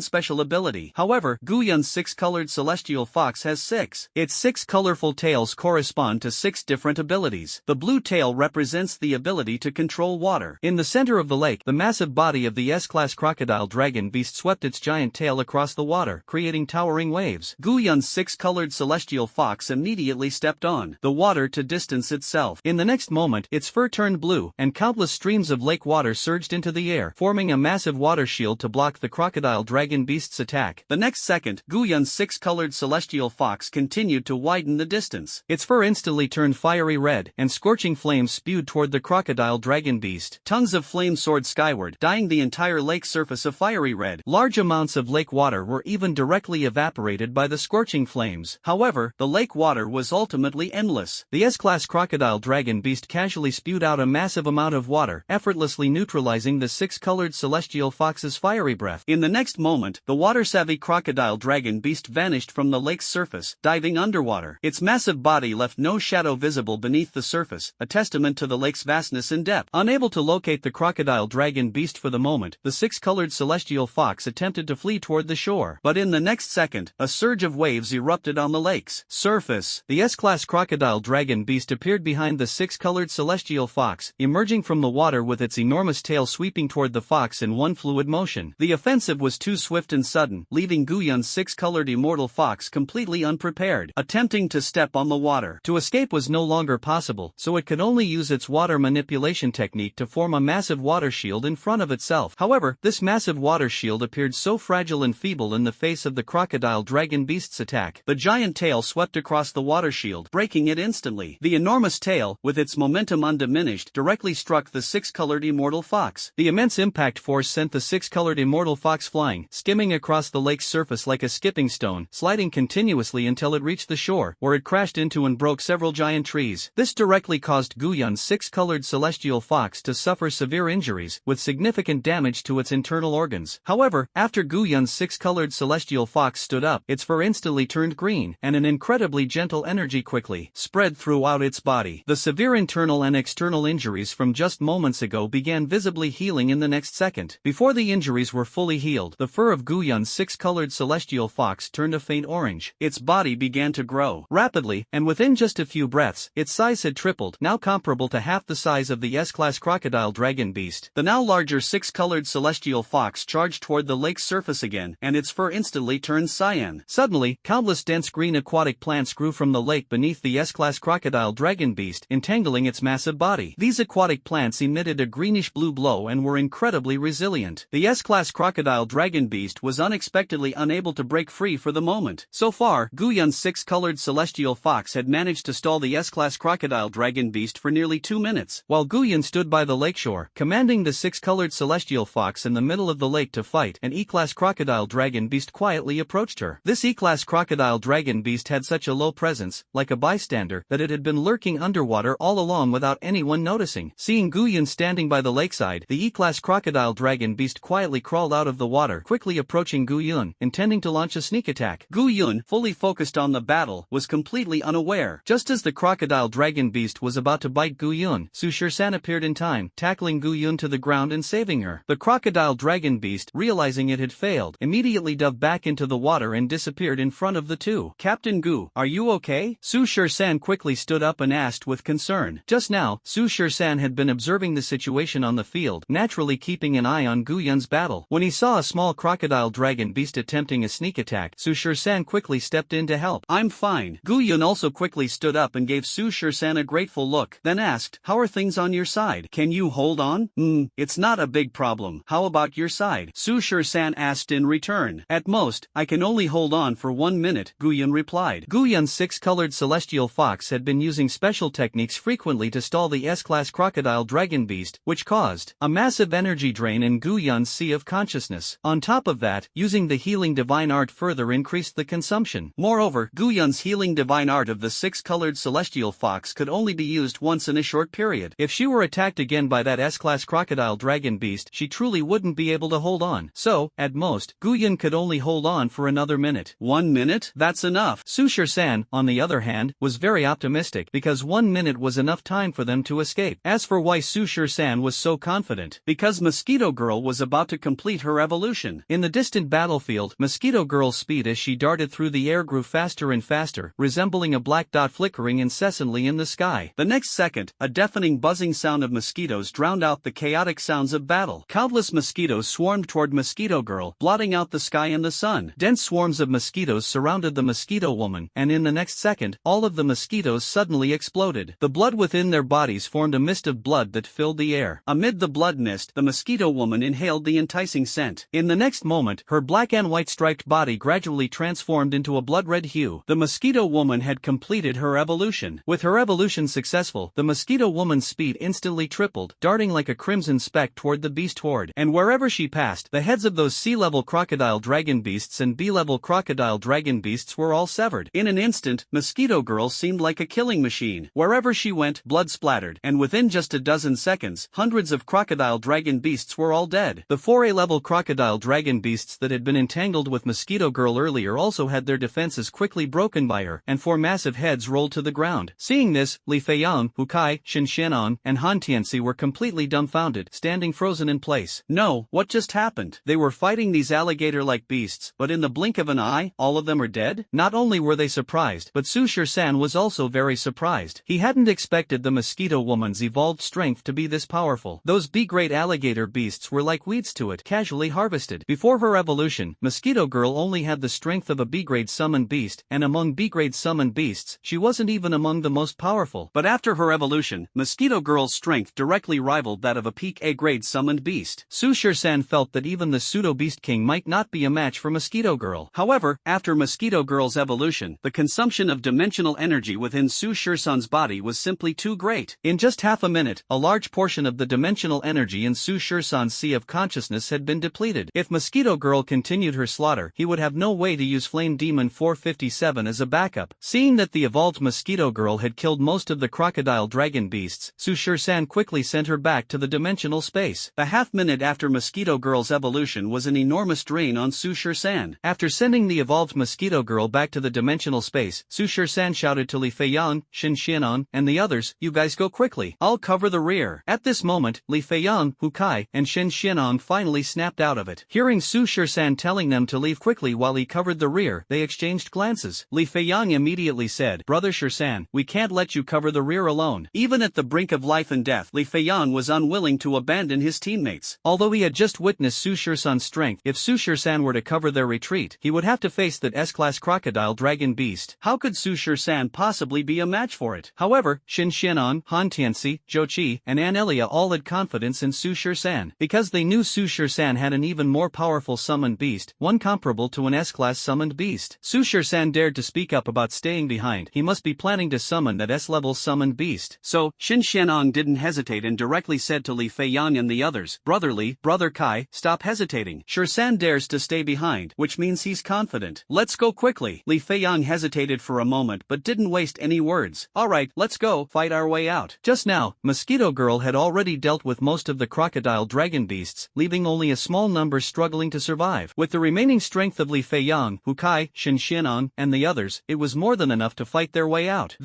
special ability. However, Gu Yun's 6-colored celestial fox has 6. Its 6 colorful tails correspond to 6 different abilities. The blue tail represents the ability to control water. In the center of the lake, the massive body of the S-class crocodile dragon beast swept its giant tail across the water, creating towering waves. Gu Yun's 6-colored celestial fox immediately stepped on the water to distance itself. In the next moment, its fur turned blue, and countless streams of lake water surged into the air, forming a massive water shield shield to block the crocodile dragon beast's attack. The next second, Gu Yun's six-colored celestial fox continued to widen the distance. Its fur instantly turned fiery red, and scorching flames spewed toward the crocodile dragon beast. Tongues of flame soared skyward, dyeing the entire lake surface a fiery red. Large amounts of lake water were even directly evaporated by the scorching flames. However, the lake water was ultimately endless. The S-class crocodile dragon beast casually spewed out a massive amount of water, effortlessly neutralizing the six-colored celestial fox's fiery breath. In the next moment, the water-savvy crocodile dragon beast vanished from the lake's surface, diving underwater. Its massive body left no shadow visible beneath the surface, a testament to the lake's vastness and depth. Unable to locate the crocodile dragon beast for the moment, the six-colored celestial fox attempted to flee toward the shore. But in the next second, a surge of waves erupted on the lake's surface. The S-class crocodile dragon beast appeared behind the six-colored celestial fox, emerging from the water with its enormous tail sweeping toward the fox in one fluid motion. The offensive was too swift and sudden, leaving Gu Yun's six-colored immortal fox completely unprepared. Attempting to step on the water to escape was no longer possible, so it could only use its water manipulation technique to form a massive water shield in front of itself. However, this massive water shield appeared so fragile and feeble in the face of the crocodile dragon beast's attack. The giant tail swept across the water shield, breaking it instantly. The enormous tail, with its momentum undiminished, directly struck the six-colored immortal fox. The immense impact force sent the six-colored immortal fox flying, skimming across the lake's surface like a skipping stone, sliding continuously until it reached the shore, where it crashed into and broke several giant trees. This directly caused Gu Yun's six-colored celestial fox to suffer severe injuries, with significant damage to its internal organs. However, after Gu Yun's six-colored celestial fox stood up, its fur instantly turned green, and an incredibly gentle energy quickly spread throughout its body. The severe internal and external injuries from just moments ago began visibly healing in the next second. Before the injuries were fully healed, the fur of Gu Yun's six-colored celestial fox turned a faint orange. Its body began to grow rapidly, and within just a few breaths, its size had tripled, now comparable to half the size of the S-class crocodile dragon beast. The now larger six-colored celestial fox charged toward the lake's surface again, and its fur instantly turned cyan. Suddenly, countless dense green aquatic plants grew from the lake beneath the S-class crocodile dragon beast, entangling its massive body. These aquatic plants emitted a greenish-blue glow and were incredibly resilient. The S-class crocodile dragon beast was unexpectedly unable to break free for the moment. So far, Gu Yun's six-colored celestial fox had managed to stall the S-class crocodile dragon beast for nearly 2 minutes, while Gu Yun stood by the lakeshore, commanding the six-colored celestial fox in the middle of the lake to fight. An E-class crocodile dragon beast quietly approached her. This E-class crocodile dragon beast had such a low presence, like a bystander, that it had been lurking underwater all along without anyone noticing. Seeing Gu Yun standing by the lakeside, the E-class crocodile dragon beast quietly crawled out of the water, quickly approaching Gu Yun, intending to launch a sneak attack. Gu Yun, fully focused on the battle, was completely unaware. Just as the crocodile dragon beast was about to bite Gu Yun, Su Shirsan appeared in time, tackling Gu Yun to the ground and saving her. The crocodile dragon beast, realizing it had failed, immediately dove back into the water and disappeared in front of the two. "Captain Gu, are you okay?" Su Shirsan quickly stood up and asked with concern. Just now, Su Shirsan had been observing the situation on the field, naturally keeping an eye on Gu Yun's battle. When he saw a small crocodile dragon beast attempting a sneak attack, Su Shirsan quickly stepped in to help. "I'm fine." Gu Yun also quickly stood up and gave Su Shirsan a grateful look, then asked, "How are things on your side? Can you hold on?" It's not a big problem. How about your side?" Su Shirsan asked in return. "At most, I can only hold on for 1 minute," Gu Yun replied. Gu Yun's six-colored celestial fox had been using special techniques frequently to stall the S-class crocodile dragon beast, which caused a massive energy drain in Gu Yun's sea of consciousness. On top of that, using the healing divine art further increased the consumption. Moreover, Gu Yun's healing divine art of the six-colored celestial fox could only be used once in a short period. If she were attacked again by that S-class crocodile dragon beast, she truly wouldn't be able to hold on. So, at most, Gu Yun could only hold on for another minute. 1 minute? That's enough. Su Shirsan, on the other hand, was very optimistic, because 1 minute was enough time for them to escape. As for why Su Shirsan was so confident, because Mosquito Girl was about to complete her evolution. In the distant battlefield, Mosquito Girl's speed as she darted through the air grew faster and faster, resembling a black dot flickering incessantly in the sky. The next second, a deafening buzzing sound of mosquitoes drowned out the chaotic sounds of battle. Countless mosquitoes swarmed toward Mosquito Girl, blotting out the sky and the sun. Dense swarms of mosquitoes surrounded the Mosquito Woman, and in the next second, all of the mosquitoes suddenly exploded. The blood within their bodies formed a mist of blood that filled the air. Amid the blood mist, the Mosquito Woman inhaled the enticing scent. In the next moment, her black and white striped body gradually transformed into a blood-red hue. The mosquito woman had completed her evolution. With her evolution successful, the mosquito woman's speed instantly tripled, darting like a crimson speck toward the beast horde. And wherever she passed, the heads of those sea-level crocodile dragon beasts and B-level crocodile dragon beasts were all severed. In an instant, Mosquito Girl seemed like a killing machine. Wherever she went, blood splattered, and within just a dozen seconds, hundreds of crocodile dragon beasts were all dead. The 4A-level crocodile dragon beasts that had been entangled with Mosquito Girl earlier also had their defenses quickly broken by her, and 4 massive heads rolled to the ground. Seeing this, Li Feiyang, Hu Kai, Shin Xianon, and Han Tianxi were completely dumbfounded, standing frozen in place. No, what just happened? They were fighting these alligator-like beasts, but in the blink of an eye, all of them are dead? Not only were they surprised, but Su Shisan was also very surprised. He hadn't expected the mosquito woman's evolved strength to be this powerful. Those B-grade alligator beasts were like weeds to it, casually harvested. Before her evolution, Mosquito Girl only had the strength of a B-grade summoned beast, and among B-grade summoned beasts, she wasn't even among the most powerful. But after her evolution, Mosquito Girl's strength directly rivaled that of a peak A-grade summoned beast. Su Shisan felt that even the pseudo-beast king might not be a match for Mosquito Girl. However, after Mosquito Girl's evolution, the consumption of dimensional energy within Su Shisan's body was simply too great. In just half a minute, a large portion of the dimensional energy in Su Shisan's sea of consciousness had been depleted. If Mosquito Girl continued her slaughter, he would have no way to use Flame Demon 457 as a backup. Seeing that the evolved Mosquito Girl had killed most of the crocodile dragon beasts, Su Shisan quickly sent her back to the dimensional space. A half-minute after Mosquito Girl's evolution was an enormous drain on Su Shisan. After sending the evolved Mosquito Girl back to the dimensional space, Su Shisan shouted to Li Feiyang, Shin Xianon, and the others, "You guys go quickly. I'll cover the rear." At this moment, Li Feiyang, Hu Kai, and Shin Xianon finally snapped out of it. Hearing Su Shisan telling them to leave quickly while he covered the rear, they exchanged glances. Li Feiyang immediately said, "Brother Shisan, we can't let you cover the rear alone." Even at the brink of life and death, Li Feiyang was unwilling to abandon his teammates. Although he had just witnessed Su Shisan's strength, if Su Shisan were to cover their retreat, he would have to face that S-class crocodile dragon beast. How could Su Shisan possibly be a match for it? However, Shin Xianon, Han Tianxi, Zhou Qi, and An Elia all had confidence in Su Shisan, because they knew Su Shisan had an even more powerful summoned beast, one comparable to an S-class summoned beast. Su Shisan dared to speak up about staying behind. He must be planning to summon that S-level summoned beast. So, Shin Xianon didn't hesitate and directly said to Li Feiyang and the others, "Brother Li, Brother Kai, stop hesitating. Shisan dares to stay behind, which means he's confident. Let's go quickly." Li Feiyang hesitated for a moment but didn't waste any words. "Alright, let's go, fight our way out." Just now, Mosquito Girl had already dealt with most of the crocodile dragon beasts, leaving only a small number struggling to survive. With the remaining strength of Li Feiyang, Hu Kai, Shin Xianon, and the others, it was more than enough to fight their way out.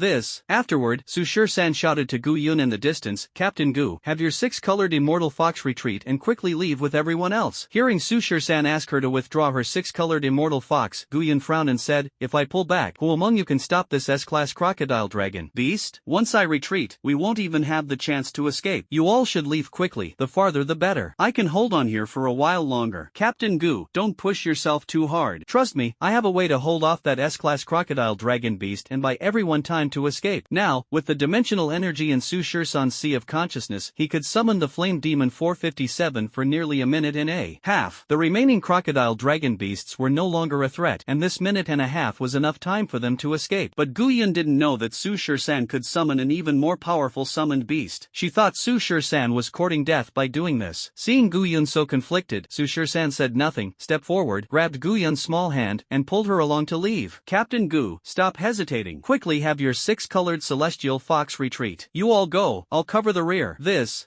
Afterward, Su Shisan shouted to Gu Yun in the distance, "Captain Gu, have your 6-colored immortal fox retreat and quickly leave with everyone else." Hearing Su Shisan ask her to withdraw her 6-colored immortal fox, Gu Yun frowned and said, "If I pull back, who among you can stop this S-class crocodile dragon beast? Once I retreat, we won't even have the chance to escape. You all should leave quickly, the farther the better. I can hold on here for a while longer. Captain Gu, don't push yourself too hard. Trust me, I have a way to hold off that S-class crocodile dragon beast and buy everyone time to escape." Now, with the dimensional energy in Su Shisan's sea of consciousness, he could summon the Flame Demon 457 for nearly a minute and a half. The remaining crocodile dragon beasts were no longer a threat, and this minute and a half was enough time for them to escape. But Gu Yun didn't know that Su Shisan could summon an even more powerful summoned beast. She thought Su Shisan was courting death by doing this. Seeing Gu Yun so conflicted, Su Shisan said nothing, stepped forward, grabbed Gu Yun's small hand, and pulled her along to leave. "Captain Gu, stop hesitating. Quickly have your 6-colored celestial fox retreat. You all go, I'll cover the rear."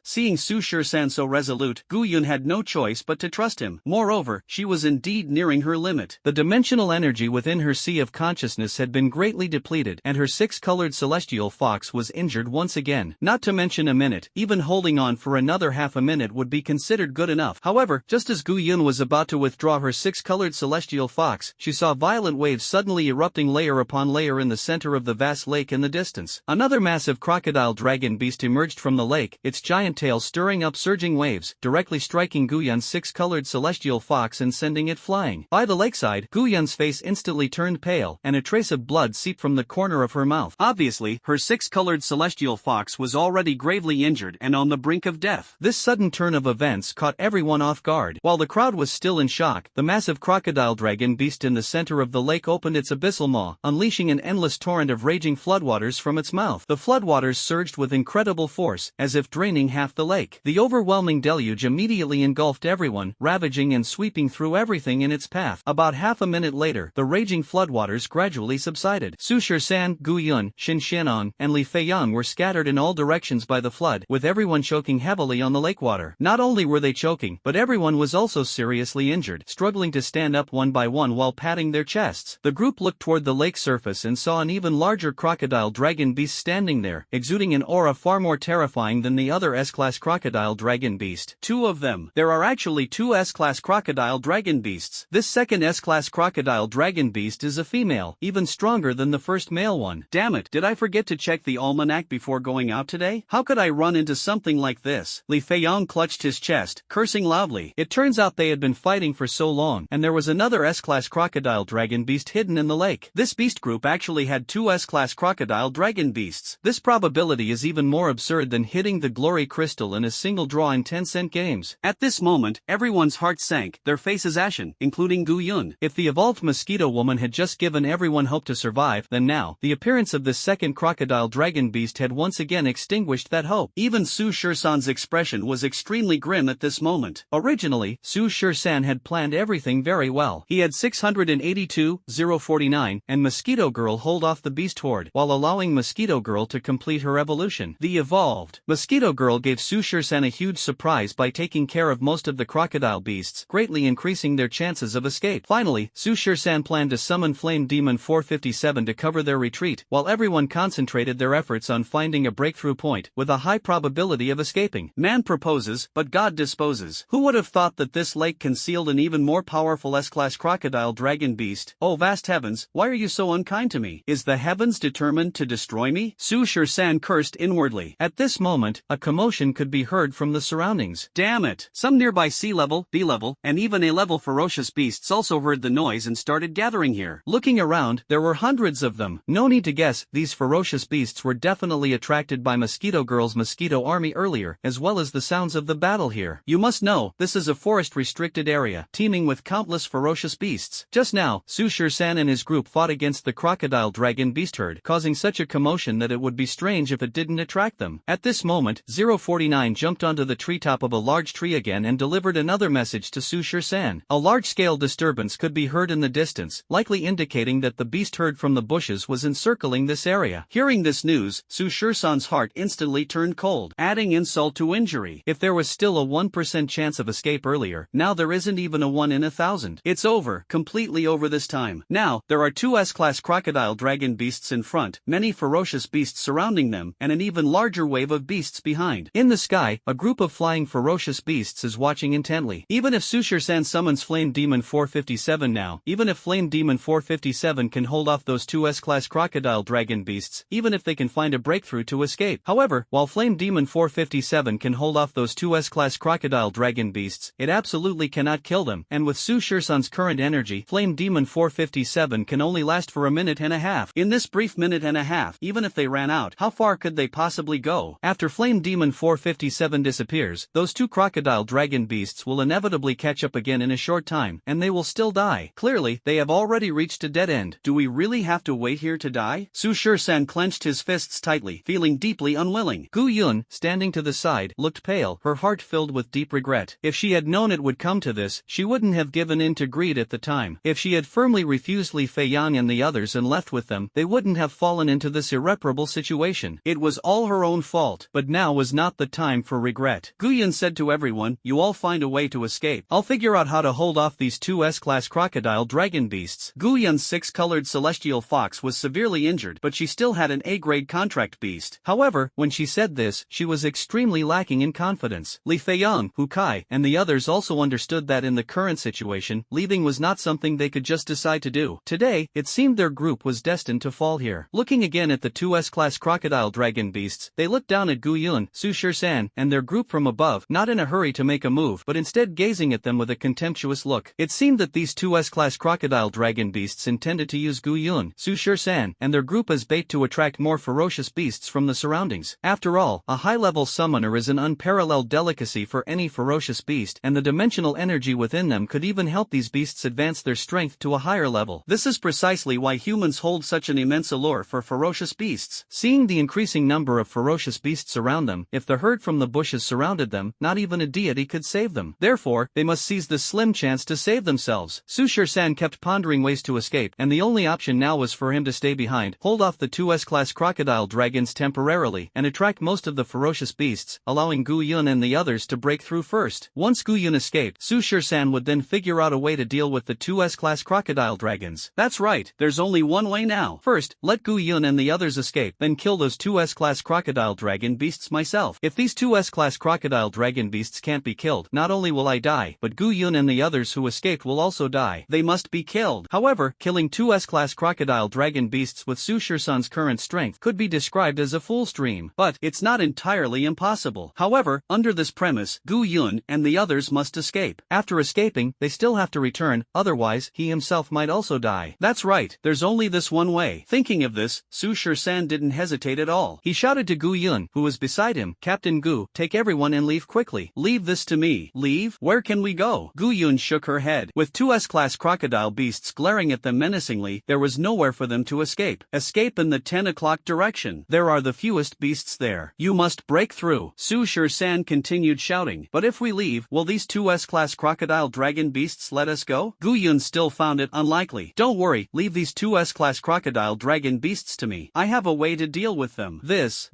Seeing Su Shisan so resolute, Gu Yun had no choice but to trust him. Moreover, she was indeed nearing her limit. The dimensional energy within her sea of consciousness had been greatly depleted, and her 6-colored celestial fox was injured once again. Not to mention a minute, even holding on for another half a minute would be considered good enough. However, just as Gu Yun was about to withdraw her 6-colored celestial fox, she saw violent waves suddenly erupting layer upon layer in the center of the vast lake in the distance. Another massive crocodile dragon beast emerged from the lake, its giant tail stirring up surging waves, directly striking Gu Yun's 6-colored celestial fox and sending it flying. By the lakeside, Gu Yun's face instantly turned pale, and a trace of blood seeped from the corner of her mouth. Obviously, her 6-colored celestial fox was already gravely injured and on the brink of death. This sudden turn of events caught everyone everyone off guard. While the crowd was still in shock, the massive crocodile dragon beast in the center of the lake opened its abyssal maw, unleashing an endless torrent of raging floodwaters from its mouth. The floodwaters surged with incredible force, as if draining half the lake. The overwhelming deluge immediately engulfed everyone, ravaging and sweeping through everything in its path. About half a minute later, the raging floodwaters gradually subsided. Su Shisan, Gu Yun, Xin Xianong, and Li Feiyang were scattered in all directions by the flood, with everyone choking heavily on the lake water. Not only were they choking, but everyone was also seriously injured, struggling to stand up one by one while patting their chests. The group looked toward the lake surface and saw an even larger crocodile dragon beast standing there, exuding an aura far more terrifying than the other S-class crocodile dragon beast. Two of them. There are actually two S-class crocodile dragon beasts. This second S-class crocodile dragon beast is a female, even stronger than the first male one. Damn it, did I forget to check the almanac before going out today? How could I run into something like this? Li Feiyang clutched his chest, cursing loudly. It turns out they had been fighting for so long, and there was another S-class crocodile dragon beast hidden in the lake. This beast group actually had two S-class crocodile dragon beasts. This probability is even more absurd than hitting the glory crystal in a single draw in 10-cent games. At this moment, everyone's heart sank, their faces ashen, including Gu Yun. If the evolved mosquito woman had just given everyone hope to survive, then now, the appearance of this second crocodile dragon beast had once again extinguished that hope. Even Su Shisan's expression was extremely grim at this moment. Originally, Su Shisan had planned everything very well. He had 682,049 and Mosquito Girl hold off the beast horde, while allowing Mosquito Girl to complete her evolution. The evolved Mosquito Girl gave Su Shisan a huge surprise by taking care of most of the crocodile beasts, greatly increasing their chances of escape. Finally, Su Shisan planned to summon Flame Demon 457 to cover their retreat, while everyone concentrated their efforts on finding a breakthrough point, with a high probability of escaping. Man proposes, but God disposes. Who would have thought that this lake concealed an even more powerful S-class crocodile dragon beast? Oh vast heavens, why are you so unkind to me? Is the heavens determined to destroy me? Su Shisan cursed inwardly. At this moment, a commotion could be heard from the surroundings. Damn it! Some nearby sea level, B level, and even A level ferocious beasts also heard the noise and started gathering here. Looking around, there were hundreds of them. No need to guess, these ferocious beasts were definitely attracted by Mosquito Girl's mosquito army earlier, as well as the sounds of the battle here. You must know, this is a forest-restricted area, teeming with countless ferocious beasts. Just now, Su Shisan and his group fought against the crocodile dragon beast herd, causing such a commotion that it would be strange if it didn't attract them. At this moment, 049 jumped onto the treetop of a large tree again and delivered another message to Su Shisan. A large-scale disturbance could be heard in the distance, likely indicating that the beast herd from the bushes was encircling this area. Hearing this news, Su Shisan's heart instantly turned cold, adding insult to injury. If there was still a 1% chance of escape earlier, now there isn't even a 1 in 1,000. It's over, completely over this time. Now, there are two S-class crocodile dragon beasts in front, many ferocious beasts surrounding them, and an even larger wave of beasts behind. In the sky, a group of flying ferocious beasts is watching intently. Even if Su Shisan summons Flame Demon 457 now, even if Flame Demon 457 can hold off those two S-class crocodile dragon beasts, even if they can find a breakthrough to escape. However, while Flame Demon 457 can hold off those two S-class crocodile dragon beasts, it absolutely cannot kill them, and with Su Shisan's current energy, Flame Demon 457 can only last for a minute and a half. In this brief minute and a half, even if they ran out, how far could they possibly go? After Flame Demon 457 disappears, those two crocodile dragon beasts will inevitably catch up again in a short time, and they will still die. Clearly, they have already reached a dead end. Do we really have to wait here to die? Su Shisan clenched his fists tightly, feeling deeply unwilling. Gu Yun, standing to the side, looked pale, her heart filled with deep regret. If she had known it would come to this, she wouldn't have given in to greed at the time. If she had firmly refused Li Feiyang and the others and left with them, they wouldn't have fallen into this irreparable situation. It was all her own fault, but now was not the time for regret. Gu Yun said to everyone, "You all find a way to escape. I'll figure out how to hold off these two S-class crocodile dragon beasts." Gu Yun's six-colored celestial fox was severely injured, but she still had an A-grade contract beast. However, when she said this, she was extremely lacking in confidence. Li Feiyang, Hu Kai, and the others also understood that in the current situation, leaving was not something they could just decide to do. Today, it seemed their group was destined to fall here. Looking again at the two S-class crocodile dragon beasts, they looked down at Gu Yun, Su Shisan, and their group from above, not in a hurry to make a move, but instead gazing at them with a contemptuous look. It seemed that these two S-class crocodile dragon beasts intended to use Gu Yun, Su Shisan, and their group as bait to attract more ferocious beasts from the surroundings. After all, a high-level summoner is an unparalleled delicacy for any ferocious ferocious beast, and the dimensional energy within them could even help these beasts advance their strength to a higher level. This is precisely why humans hold such an immense allure for ferocious beasts. Seeing the increasing number of ferocious beasts around them, if the herd from the bushes surrounded them, not even a deity could save them. Therefore, they must seize this slim chance to save themselves. Su Shur-san kept pondering ways to escape, and the only option now was for him to stay behind, hold off the two S-class crocodile dragons temporarily, and attract most of the ferocious beasts, allowing Gu Yun and the others to break through first. Once Gu Yun escaped, Su Shur-san would then figure out a way to deal with the two S-class crocodile dragons. That's right, there's only one way now. First, let Gu Yun and the others escape, then kill those two S-class crocodile dragon beasts myself. If these two S-class crocodile dragon beasts can't be killed, not only will I die, but Gu Yun and the others who escaped will also die. They must be killed. However, killing two S-class crocodile dragon beasts with Su Shur-san's current strength could be described as a fool's dream, but it's not entirely impossible. However, under this premise, Gu Yun and the others must escape. After escaping, they still have to return, otherwise he himself might also die. That's right, there's only this one way. Thinking of this, Su Shur-san didn't hesitate at all. He shouted to Gu Yun, who was beside him, "Captain Gu, take everyone and leave quickly." "Leave this to me." "Leave? Where can we go?" Gu Yun shook her head. With two S-class crocodile beasts glaring at them menacingly, there was nowhere for them to escape. Escape in the 10 o'clock direction. There are the fewest beasts there. You must break through. Su Shur-san continued shouting. "But if we leave, will these two S-class crocodile dragon beasts let us go?" Gu Yun still found it unlikely. "Don't worry, leave these two S-class crocodile dragon beasts to me. I have a way to deal with them."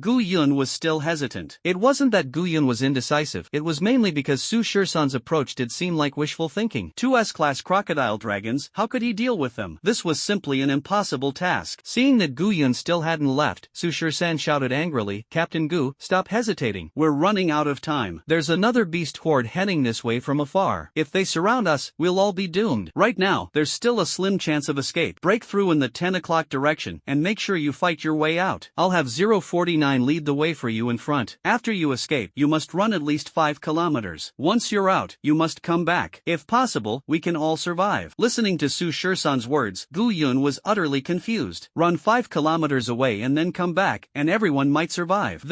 Gu Yun was still hesitant. It wasn't that Gu Yun was indecisive, it was mainly because Su Shur-san's approach did seem like wishful thinking. Two S-class crocodile dragons, how could he deal with them? This was simply an impossible task. Seeing that Gu Yun still hadn't left, Su Shur-san shouted angrily, "Captain Gu, stop hesitating. We're running out of time. There's another beast horde heading this way from afar. If they surround us, we'll all be doomed. Right now, there's still a slim chance of escape. Break through in the 10 o'clock direction, and make sure you fight your way out. I'll have 049 lead the way for you in front. After you escape, you must run at least 5 kilometers. Once you're out, you must come back. If possible, we can all survive." Listening to Su Shur-san's words, Gu Yun was utterly confused. Run 5 kilometers away and then come back, and everyone might survive.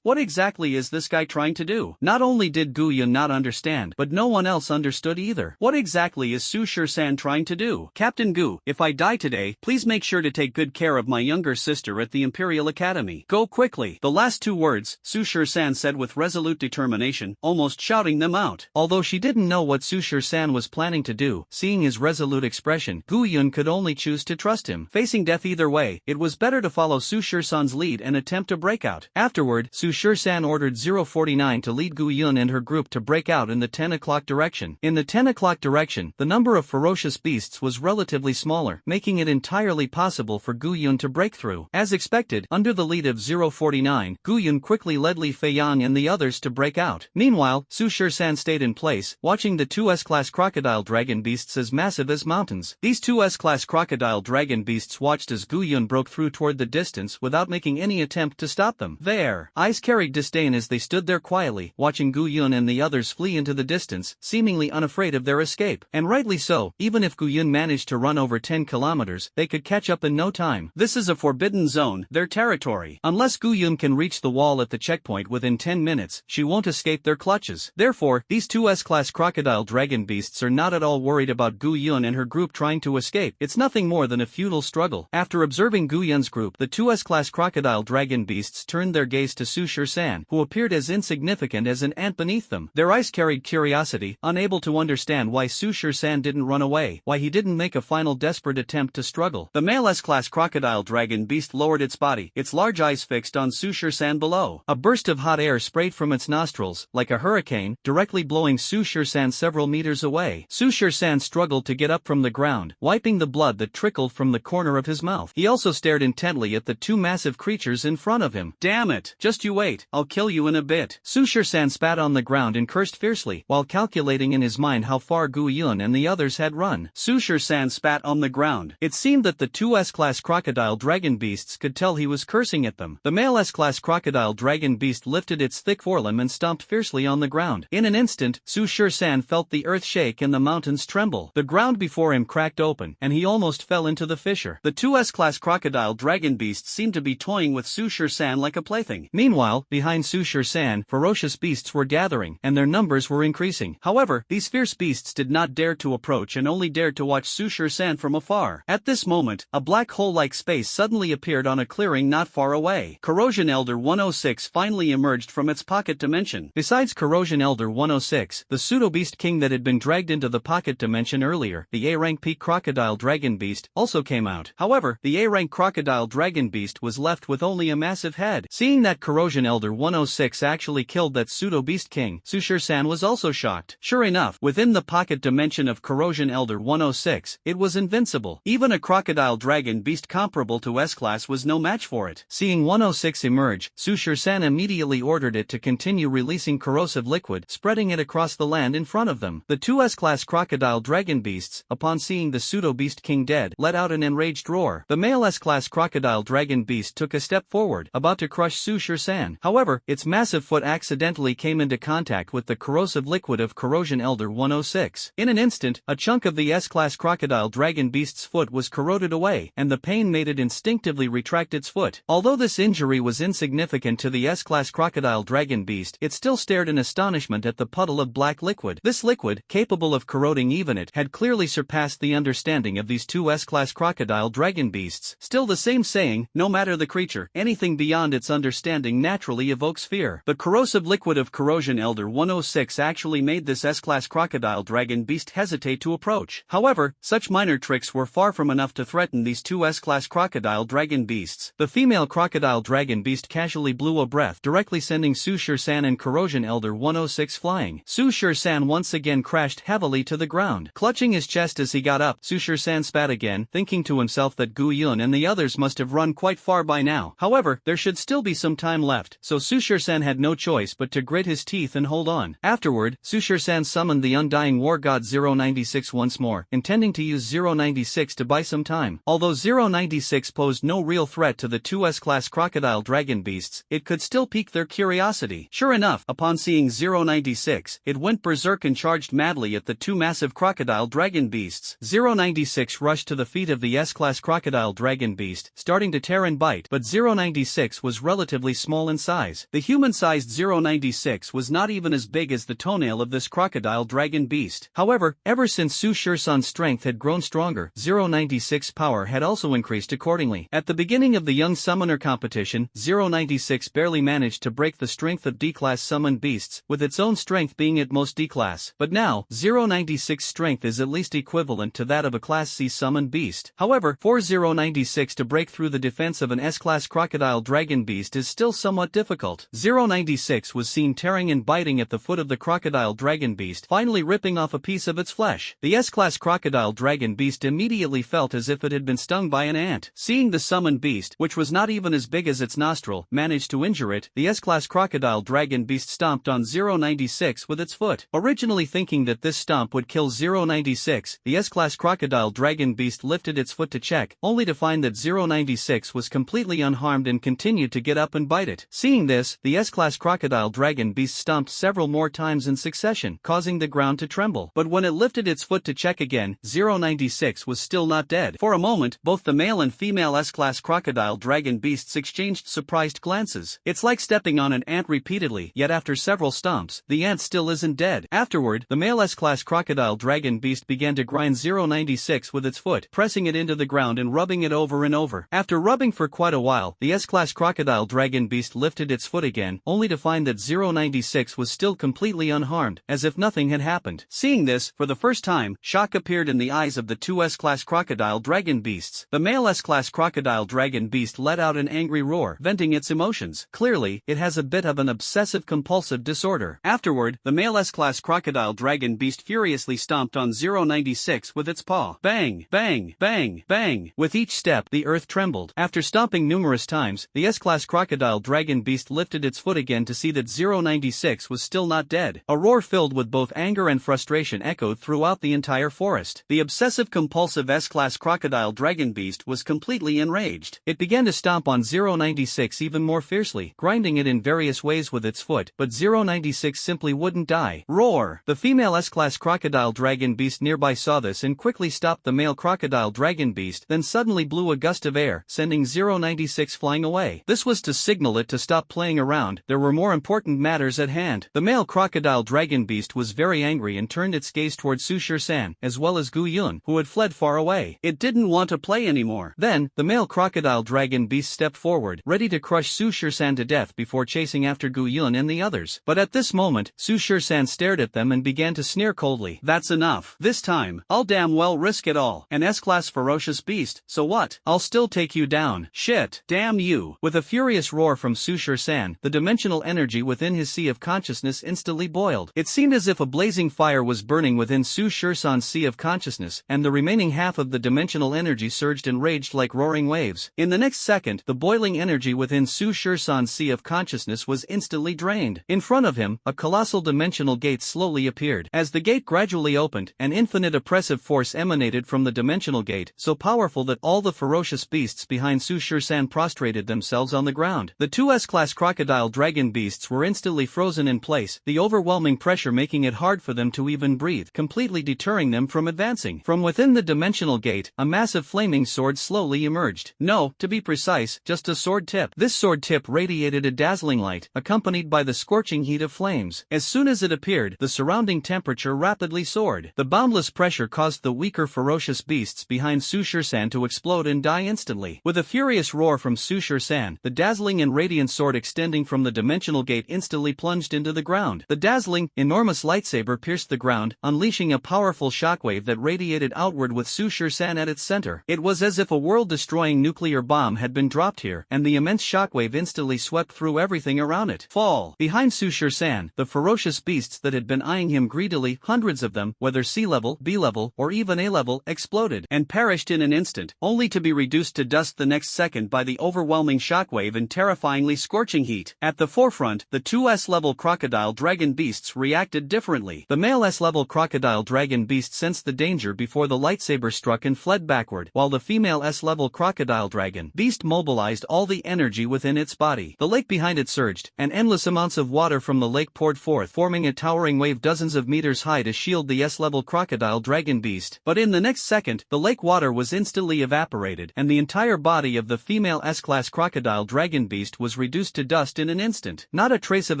What exactly is this guy trying to do? Not only did Gu Yun not understand, but no one else understood either. What exactly is Su Shur-san trying to do? "Captain Gu, if I die today, please make sure to take good care of my younger sister at the Imperial Academy. Go quickly." The last two words, Su Shur-san said with resolute determination, almost shouting them out. Although she didn't know what Su Shur-san was planning to do, seeing his resolute expression, Gu Yun could only choose to trust him. Facing death either way, it was better to follow Su Shur-san's lead and attempt to break out. Afterward, Su Shur-san ordered 049 to lead Gu Yun and her group to break out in the 10 o'clock direction. In the 10 o'clock direction, the number of ferocious beasts was relatively smaller, making it entirely possible for Gu Yun to break through. As expected, under the lead of 049, Gu Yun quickly led Li Feiyang and the others to break out. Meanwhile, Su Shur-san stayed in place, watching the two S-class crocodile dragon beasts as massive as mountains. These two S-class crocodile dragon beasts watched as Gu Yun broke through toward the distance without making any attempt to stop them. Their eyes carried disdain as they stood there quietly, watching Gu Yun and the others flee into the distance, seemingly unafraid of their escape. And rightly so, even if Gu Yun managed to run over 10 kilometers, they could catch up in no time. This is a forbidden zone, their territory. Unless Gu Yun can reach the wall at the checkpoint within 10 minutes, she won't escape their clutches. Therefore, these two S-class crocodile dragon beasts are not at all worried about Gu Yun and her group trying to escape. It's nothing more than a futile struggle. After observing Gu Yun's group, the two S-class crocodile dragon beasts turned their gaze to Su Shur-san, who appeared as insignificant as an ant beneath them. Their eyes carried curiosity, unable to understand why Su Shur-san didn't run away, why he didn't make a final desperate attempt to struggle. The male S-class crocodile dragon beast lowered its body, its large eyes fixed on Su Shur-san below. A burst of hot air sprayed from its nostrils, like a hurricane, directly blowing Su Shur-san several meters away. Su Shur-san struggled to get up from the ground, wiping the blood that trickled from the corner of his mouth. He also stared intently at the two massive creatures in front of him. "Damn it! Just you wait, I'll kill you in a bit." Su Shur-san spat on the ground and cursed fiercely, while calculating in his mind how far Gu Yun and the others had run. Su Shur-san spat on the ground. It seemed that the two S-class crocodile dragon beasts could tell he was cursing at them. The male S-class crocodile dragon beast lifted its thick forelimb and stomped fiercely on the ground. In an instant, Su Shur-san felt the earth shake and the mountains tremble. The ground before him cracked open, and he almost fell into the fissure. The two S-class crocodile dragon beasts seemed to be toying with Su Shur-san like a plaything. Meanwhile, behind Su Shur-san, ferocious beasts were gathering, and and their numbers were increasing. However, these fierce beasts did not dare to approach and only dared to watch Su-San from afar. At this moment, a black hole-like space suddenly appeared on a clearing not far away. Corrosion Elder 106 finally emerged from its pocket dimension. Besides Corrosion Elder 106, the pseudo-beast king that had been dragged into the pocket dimension earlier, the A-rank peak crocodile dragon beast, also came out. However, the A-rank crocodile dragon beast was left with only a massive head. Seeing that Corrosion Elder 106 actually killed that pseudo-beast king, Su-San was also shocked. Sure enough, within the pocket dimension of Corrosion Elder 106, it was invincible. Even a crocodile dragon beast comparable to S-Class was no match for it. Seeing 106 emerge, Su-San immediately ordered it to continue releasing corrosive liquid, spreading it across the land in front of them. The two S-Class crocodile dragon beasts, upon seeing the pseudo-beast king dead, let out an enraged roar. The male S-Class crocodile dragon beast took a step forward, about to crush Su-San. However, its massive foot accidentally came into contact with the corrosive liquid of Corrosion Elder 106. In an instant, a chunk of the S-Class crocodile dragon beast's foot was corroded away, and the pain made it instinctively retract its foot. Although this injury was insignificant to the S-Class crocodile dragon beast, it still stared in astonishment at the puddle of black liquid. This liquid, capable of corroding even it, had clearly surpassed the understanding of these two S-Class crocodile dragon beasts. Still the same saying, no matter the creature, anything beyond its understanding naturally evokes fear. The corrosive liquid of Corrosion Elder 106 actually made this S-Class crocodile dragon beast hesitate to approach. However, such minor tricks were far from enough to threaten these two S-Class crocodile dragon beasts. The female crocodile dragon beast casually blew a breath, directly sending Su-San and Corrosion Elder 106 flying. Su-San once again crashed heavily to the ground. Clutching his chest as he got up, Su-San spat again, thinking to himself that Gu Yun and the others must have run quite far by now. However, there should still be some time left, so Su-San had no choice but to grit his teeth and hold on. Afterward, Su-San summoned the Undying War God 096 once more, intending to use 096 to buy some time. Although 096 posed no real threat to the two S-Class crocodile dragon beasts, it could still pique their curiosity. Sure enough, upon seeing 096, it went berserk and charged madly at the two massive crocodile dragon beasts. 096 rushed to the feet of the S-Class crocodile dragon beast, starting to tear and bite, but 096 was relatively small in size. The human-sized 096 was not even as big as the toenail of this crocodile dragon beast. However, ever since Su-San's strength had grown stronger, 096's power had also increased accordingly. At the beginning of the young summoner competition, 096 barely managed to break the strength of D-class summoned beasts, with its own strength being at most D-class. But now, 096's strength is at least equivalent to that of a Class C summoned beast. However, for 096 to break through the defense of an S-Class crocodile dragon beast is still somewhat difficult. 096 was seen tearing and biting at the foot of the crocodile dragon beast, finally ripping off a piece of its flesh. The S-Class crocodile dragon beast immediately felt as if it had been stung by an ant. Seeing the summoned beast, which was not even as big as its nostril, managed to injure it, the S-Class crocodile dragon beast stomped on 096 with its foot. Originally thinking that this stomp would kill 096, the S-Class crocodile dragon beast lifted its foot to check, only to find that 096 was completely unharmed and continued to get up and bite it. Seeing this, the S-Class crocodile dragon beast stomped several more times in succession, causing the ground to tremble. But when it lifted its foot to check again, 096 was still not dead. For a moment, both the male and female S-Class crocodile dragon beasts exchanged surprised glances. It's like stepping on an ant repeatedly, yet after several stomps, the ant still isn't dead. Afterward, the male S-Class crocodile dragon beast began to grind 096 with its foot, pressing it into the ground and rubbing it over and over. After rubbing for quite a while, the S-Class crocodile dragon beast lifted its foot again, only to find that 096 was still completely unharmed, as if nothing had happened. Seeing this, for the first time, shock appeared in the eyes of the two S-Class crocodile dragon beasts. The male S-Class crocodile dragon beast let out an angry roar, venting its emotions. Clearly, it has a bit of an obsessive-compulsive disorder. Afterward, the male S-Class crocodile dragon beast furiously stomped on 096 with its paw. Bang, bang, bang, bang. With each step, the earth trembled. After stomping numerous times, the S-Class crocodile dragon beast lifted its foot again to see that 096 was still not dead. A roar filled with both anger and frustration echoed throughout the entire forest. The obsessive-compulsive S-Class crocodile dragon beast was completely enraged. It began to stomp on 096 even more fiercely, grinding it in various ways with its foot, but 096 simply wouldn't die. Roar! The female S-Class crocodile dragon beast nearby saw this and quickly stopped the male crocodile dragon beast, then suddenly blew a gust of air, sending 096 flying away. This was to signal it to stop playing around. There were more important matters at hand. The The male crocodile dragon beast was very angry and turned its gaze toward Su Shur-san, as well as Gu Yun, who had fled far away. It didn't want to play anymore. Then, the male crocodile dragon beast stepped forward, ready to crush Su Shur-san to death before chasing after Gu Yun and the others. But at this moment, Su Shur-san stared at them and began to sneer coldly. That's enough. This time, I'll damn well risk it all. An S-class ferocious beast, so what? I'll still take you down. Shit. Damn you. With a furious roar from Su Shur-san, the dimensional energy within his sea of consciousness instantly boiled. It seemed as if a blazing fire was burning within Su Shur-san's sea of consciousness, and the remaining half of the dimensional energy surged and raged like roaring waves. In the next second, the boiling energy within Su Shur-san's sea of consciousness was instantly drained. In front of him, a colossal dimensional gate slowly appeared. As the gate gradually opened, an infinite oppressive force emanated from the dimensional gate, so powerful that all the ferocious beasts behind Su Shur-san prostrated themselves on the ground. The two S-class crocodile dragon beasts were instantly frozen in place, the overwhelming pressure making it hard for them to even breathe, completely deterring them from advancing. From within the dimensional gate, a massive flaming sword slowly emerged. No, to be precise, just a sword tip. This sword tip radiated a dazzling light, accompanied by the scorching heat of flames. As soon as it appeared, the surrounding temperature rapidly soared. The boundless pressure caused the weaker ferocious beasts behind Su Shur-san to explode and die instantly. With a furious roar from Su Shur-san, the dazzling and radiant sword extending from the dimensional gate instantly plunged into the ground. The dazzling, enormous lightsaber pierced the ground, unleashing a powerful shockwave that radiated outward with Su Shur-san at its center. It was as if a world-destroying nuclear bomb had been dropped here, and the immense shockwave instantly swept through everything around it. Fall. Behind Su Shur-san, the ferocious beasts that had been eyeing him greedily, hundreds of them, whether C-level, B-level, or even A-level, exploded and perished in an instant, only to be reduced to dust the next second by the overwhelming shockwave and terrifyingly scorching heat. At the forefront, the two S-level crocodile dragon beasts reacted differently. The male S-level crocodile dragon beast sensed the danger before the lightsaber struck and fled backward, while the female S-level crocodile dragon beast mobilized all the energy within its body. The lake behind it surged, and endless amounts of water from the lake poured forth, forming a towering wave dozens of meters high to shield the S-level crocodile dragon beast. But in the next second, the lake water was instantly evaporated, and the entire body of the female S-class crocodile dragon beast was reduced to dust in an instant. Not a trace of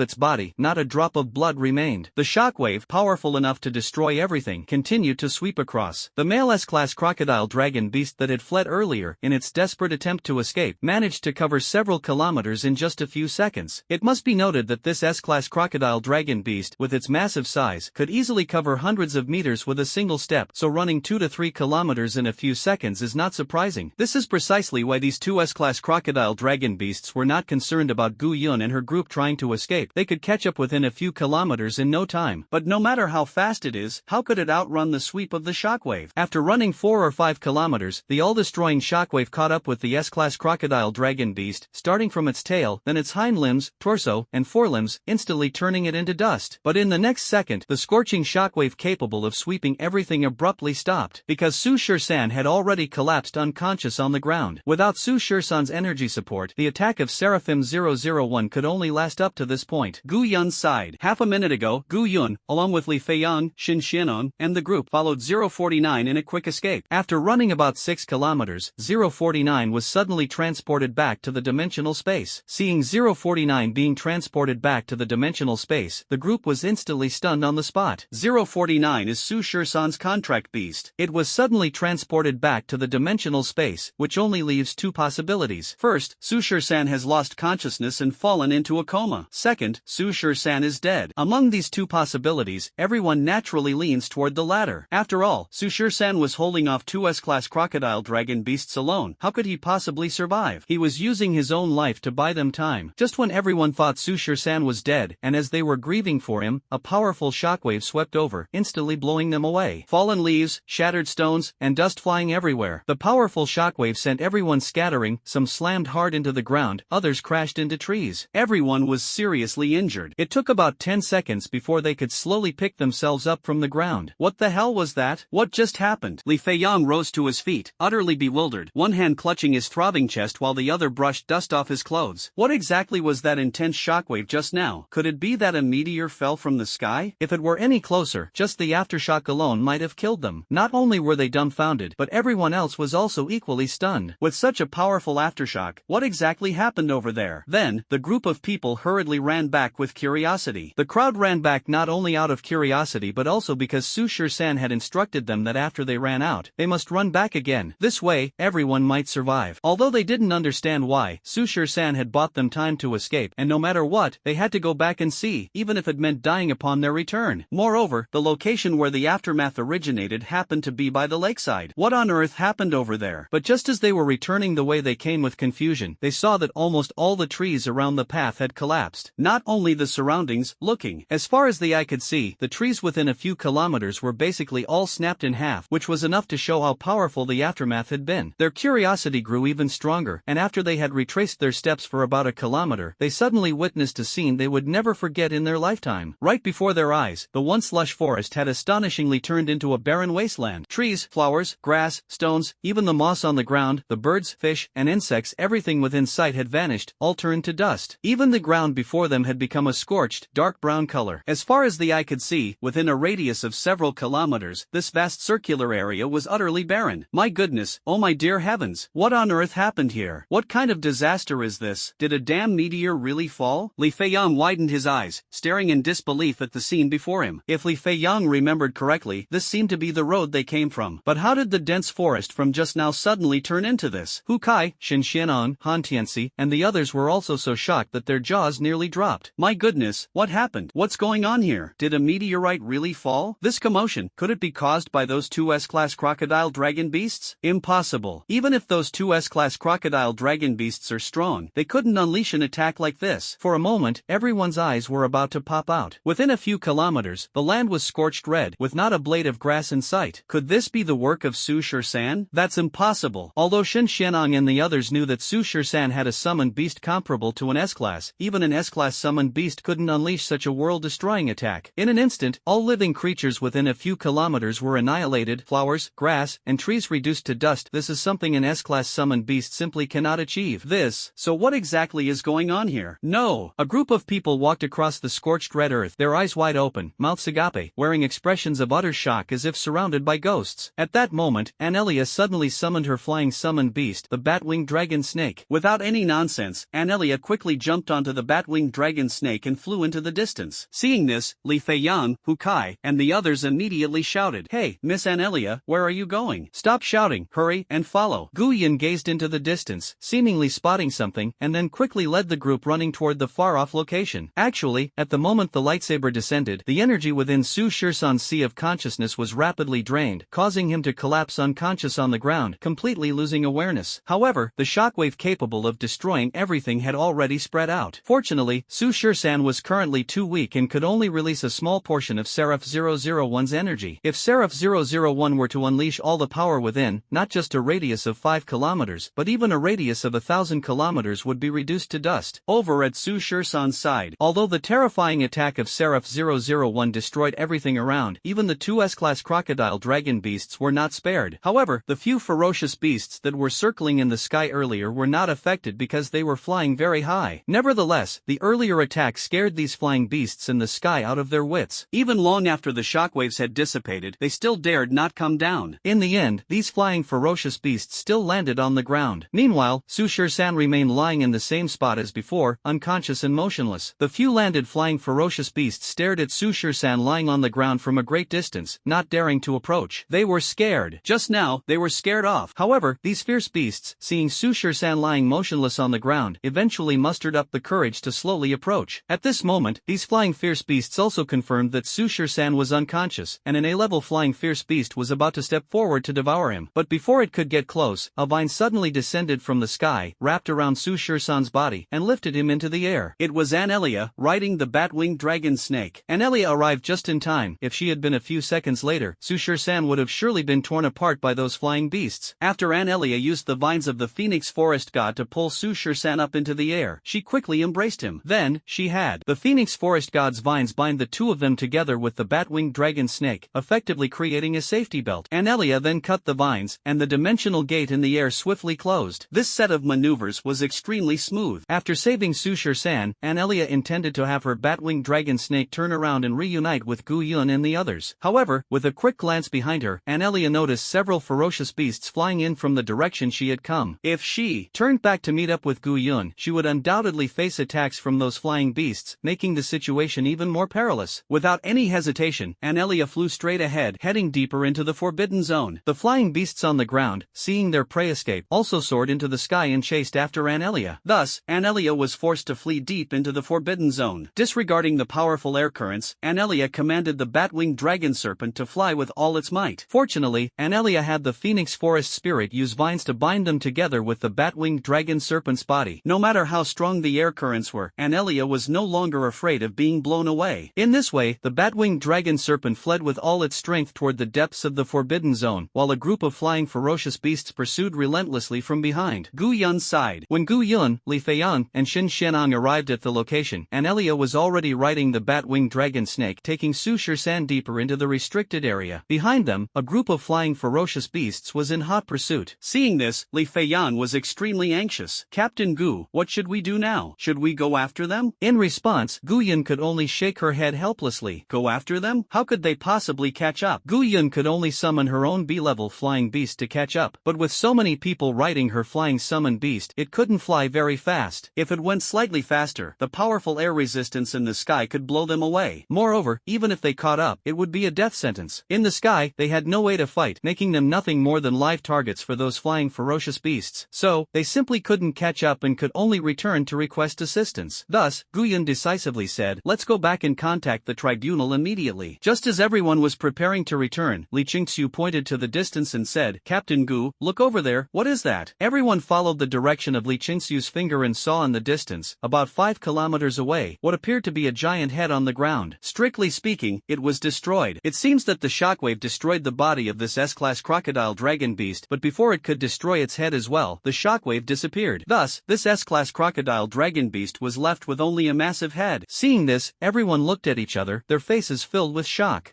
its body, not a drop of blood remained. The shockwave, powerful enough to destroy everything, continued to sweep across. The male S-class crocodile dragon beast that had fled earlier, in its desperate attempt to escape, managed to cover several kilometers in just a few seconds. It must be noted that this S-class crocodile dragon beast, with its massive size, could easily cover hundreds of meters with a single step, so running 2 to 3 kilometers in a few seconds is not surprising. This is precisely why these two S-class crocodile dragon beasts were not concerned about Gu Yun and her group trying to escape. They could catch up within a few kilometers in no time. But no matter how fast it is, how could it outrun the sweep of the shockwave? After running 4 or 5 kilometers, the all-destroying shockwave caught up with the S-class crocodile dragon beast, starting from its tail, then its hind limbs, torso, and forelimbs, instantly turning it into dust. But in the next second, the scorching shockwave capable of sweeping everything abruptly stopped, because Su Shur-san had already collapsed unconscious on the ground. Without Su Shur-san's energy support, the attack of Seraphim 001 could only last up to this point. Gu Yun sighed. Half a minute ago, Gu Yun, along with Li Feiyang, Shin Xinon, and the group, followed 049 in a quick escape. After running about 6 kilometers, 049 was suddenly transported back to the dimensional space. Seeing 049 being transported back to the dimensional space, the group was instantly stunned on the spot. 049 is Su Shur-san's contract beast. It was suddenly transported back to the dimensional space, which only leaves two possibilities. First, Su Shur-san has lost consciousness and fallen into a coma. Second, Su Shur-san is dead. Among these two possibilities, everyone naturally leans toward the latter. After all, Su Shur-san was holding off two S-class crocodile dragon beasts alone. How could he possibly survive? He was using his own life to buy them time. Just when everyone thought Su Shur-san was dead, and as they were grieving for him, a powerful shockwave swept over, instantly blowing them away. Fallen leaves, shattered stones, and dust flying everywhere. The powerful shockwave sent everyone scattering, some slammed hard into the ground, others crashed into trees. Everyone was seriously injured. It took about 10 seconds before they could slowly pick themselves up from the ground. What the hell was that? What just happened? Li Feiyang rose to his feet, utterly bewildered, one hand clutching his throbbing chest while the other brushed dust off his clothes. What exactly was that intense shockwave just now? Could it be that a meteor fell from the sky? If it were any closer, just the aftershock alone might have killed them. Not only were they dumbfounded, but everyone else was also equally stunned. With such a powerful aftershock, what exactly happened over there? Then, the group of people hurriedly ran back with curiosity. curiosity. The crowd ran back not only out of curiosity but also because Su Shur-san had instructed them that after they ran out, they must run back again. This way, everyone might survive. Although they didn't understand why, Su Shur-san had bought them time to escape, and no matter what, they had to go back and see, even if it meant dying upon their return. Moreover, the location where the aftermath originated happened to be by the lakeside. What on earth happened over there? But just as they were returning the way they came with confusion, they saw that almost all the trees around the path had collapsed. Not only the surroundings, looking as far as the eye could see, the trees within a few kilometers were basically all snapped in half, which was enough to show how powerful the aftermath had been. Their curiosity grew even stronger, and after they had retraced their steps for about a kilometer, they suddenly witnessed a scene they would never forget in their lifetime. Right before their eyes, the once lush forest had astonishingly turned into a barren wasteland. Trees, flowers, grass, stones, even the moss on the ground, the birds, fish, and insects, everything within sight had vanished, all turned to dust. Even the ground before them had become a scorched, dark brown color. As far as the eye could see, within a radius of several kilometers, this vast circular area was utterly barren. My goodness, oh my dear heavens, what on earth happened here? What kind of disaster is this? Did a damn meteor really fall? Li Feiyang widened his eyes, staring in disbelief at the scene before him. If Li Feiyang remembered correctly, this seemed to be the road they came from. But how did the dense forest from just now suddenly turn into this? Hu Kai, Shin Xianon, Han Tianxi, and the others were also so shocked that their jaws nearly dropped. My goodness, what happened? What's going on here? Did a meteorite really fall? This commotion, could it be caused by those two S-class crocodile dragon beasts? Impossible. Even if those two S-class crocodile dragon beasts are strong, they couldn't unleash an attack like this. For a moment, everyone's eyes were about to pop out. Within a few kilometers, the land was scorched red, with not a blade of grass in sight. Could this be the work of Su Shur-san? That's impossible. Although Shin Xianong and the others knew that Su Shur-san had a summoned beast comparable to an S-class, even an S-class summoned beast couldn't unleash such a world-destroying attack. In an instant, all living creatures within a few kilometers were annihilated, flowers, grass, and trees reduced to dust. This is something an S-class summoned beast simply cannot achieve. So what exactly is going on here? No! A group of people walked across the scorched red earth, their eyes wide open, mouths agape, wearing expressions of utter shock as if surrounded by ghosts. At that moment, Anelia suddenly summoned her flying summoned beast, the bat-winged dragon snake. Without any nonsense, Anelia quickly jumped onto the bat-winged dragon snake and flew into the distance. Seeing this, Li Feiyang, Hu Kai, and the others immediately shouted, "Hey, Miss Anelia, where are you going? Stop shouting, hurry, and follow." Gu Yun gazed into the distance, seemingly spotting something, and then quickly led the group running toward the far-off location. Actually, at the moment the lightsaber descended, the energy within Su Shur-san's sea of consciousness was rapidly drained, causing him to collapse unconscious on the ground, completely losing awareness. However, the shockwave capable of destroying everything had already spread out. Fortunately, Su Shur-san was currently too weak and could only release a small portion of Seraph 001's energy. If Seraph 001 were to unleash all the power within, not just a radius of 5 kilometers, but even a radius of 1,000 kilometers would be reduced to dust. Over at Su Shur-san's side, although the terrifying attack of Seraph 001 destroyed everything around, even the two S-class crocodile dragon beasts were not spared. However, the few ferocious beasts that were circling in the sky earlier were not affected because they were flying very high. Nevertheless, the earlier attack scared these flying beasts in the sky out of their wits. Even long after the shockwaves had dissipated, they still dared not come down. In the end, these flying ferocious beasts still landed on the ground. Meanwhile, Su Shur-san remained lying in the same spot as before, unconscious and motionless. The few landed flying ferocious beasts stared at Su Shur-san lying on the ground from a great distance, not daring to approach. They were scared. Just now, they were scared off. However, these fierce beasts, seeing Su Shur-san lying motionless on the ground, eventually mustered up the courage to slowly approach. At this moment, these flying fierce beasts also confirmed that Su Shur-san was unconscious, and an A-level flying fierce beast was about to step forward to devour him. But before it could get close, a vine suddenly descended from the sky, wrapped around Su Shur-san's body, and lifted him into the air. It was Anelia, riding the bat-winged dragon snake. Anelia arrived just in time. If she had been a few seconds later, Su Shur-san would have surely been torn apart by those flying beasts. After Anelia used the vines of the Phoenix Forest God to pull Su Shur-san up into the air, she quickly embraced him. Then, she had the Phoenix Forest God's vines bind the two of them together with the bat-winged dragon snake, effectively creating a safety belt. Anelia then cut the vines, and the dimensional gate in the air swiftly closed. This set of maneuvers was extremely smooth. After saving Su Shur-san, Anelia intended to have her bat-winged dragon snake turn around and reunite with Gu Yun and the others. However, with a quick glance behind her, Anelia noticed several ferocious beasts flying in from the direction she had come. If she turned back to meet up with Gu Yun, she would undoubtedly face attacks from those flying beasts, making the situation even more perilous. Without any hesitation, Anelia flew straight ahead, heading deeper into the forbidden zone. The flying beasts on the ground, seeing their prey escape, also soared into the sky and chased after Anelia. Thus, Anelia was forced to flee deep into the forbidden zone. Disregarding the powerful air currents, Anelia commanded the bat-winged dragon serpent to fly with all its might. Fortunately, Anelia had the phoenix forest spirit use vines to bind them together with the bat-winged dragon serpent's body. No matter how strong the air currents were, Anelia was no longer afraid of being blown away. In this way, the bat-winged dragon serpent fled with all its strength toward the depths of the forbidden zone, while a group of flying ferocious beasts pursued relentlessly from behind. Gu Yun sighed. When Gu Yun, Li Feiyang, and Xin Xianang arrived at the location, Anelia was already riding the bat-winged dragon snake, taking Su Shisan deeper into the restricted area. Behind them, a group of flying ferocious beasts was in hot pursuit. Seeing this, Li Feiyang was extremely anxious. Captain Gu, what should we do now? Should we go after them? In response, Gu Yun could only shake her head helplessly. Go after them? How could they possibly catch up? Gu Yun could only summon her own B-level flying beast to catch up, but with so many people riding her flying summoned beast, it couldn't fly very fast. If it went slightly faster, the powerful air resistance in the sky could blow them away. Moreover, even if they caught up, it would be a death sentence. In the sky, they had no way to fight, making them nothing more than live targets for those flying ferocious beasts. So, they simply couldn't catch up and could only return to request assistance. Thus, Gu Yun decisively said, "Let's go back and contact the tribunal immediately." Just as everyone was preparing to return, Li Qingxiu pointed to the distance and said, "Captain Gu, look over there, what is that?" Everyone followed the direction of Li Qingxiu's finger and saw in the distance, about 5 kilometers away, what appeared to be a giant head on the ground. Strictly speaking, it was destroyed. It seems that the shockwave destroyed the body of this S-class crocodile dragon beast, but before it could destroy its head as well, the shockwave disappeared. Thus, this S-class crocodile dragon beast was left with only a massive head. Seeing this, everyone looked at each other, their faces filled with shock.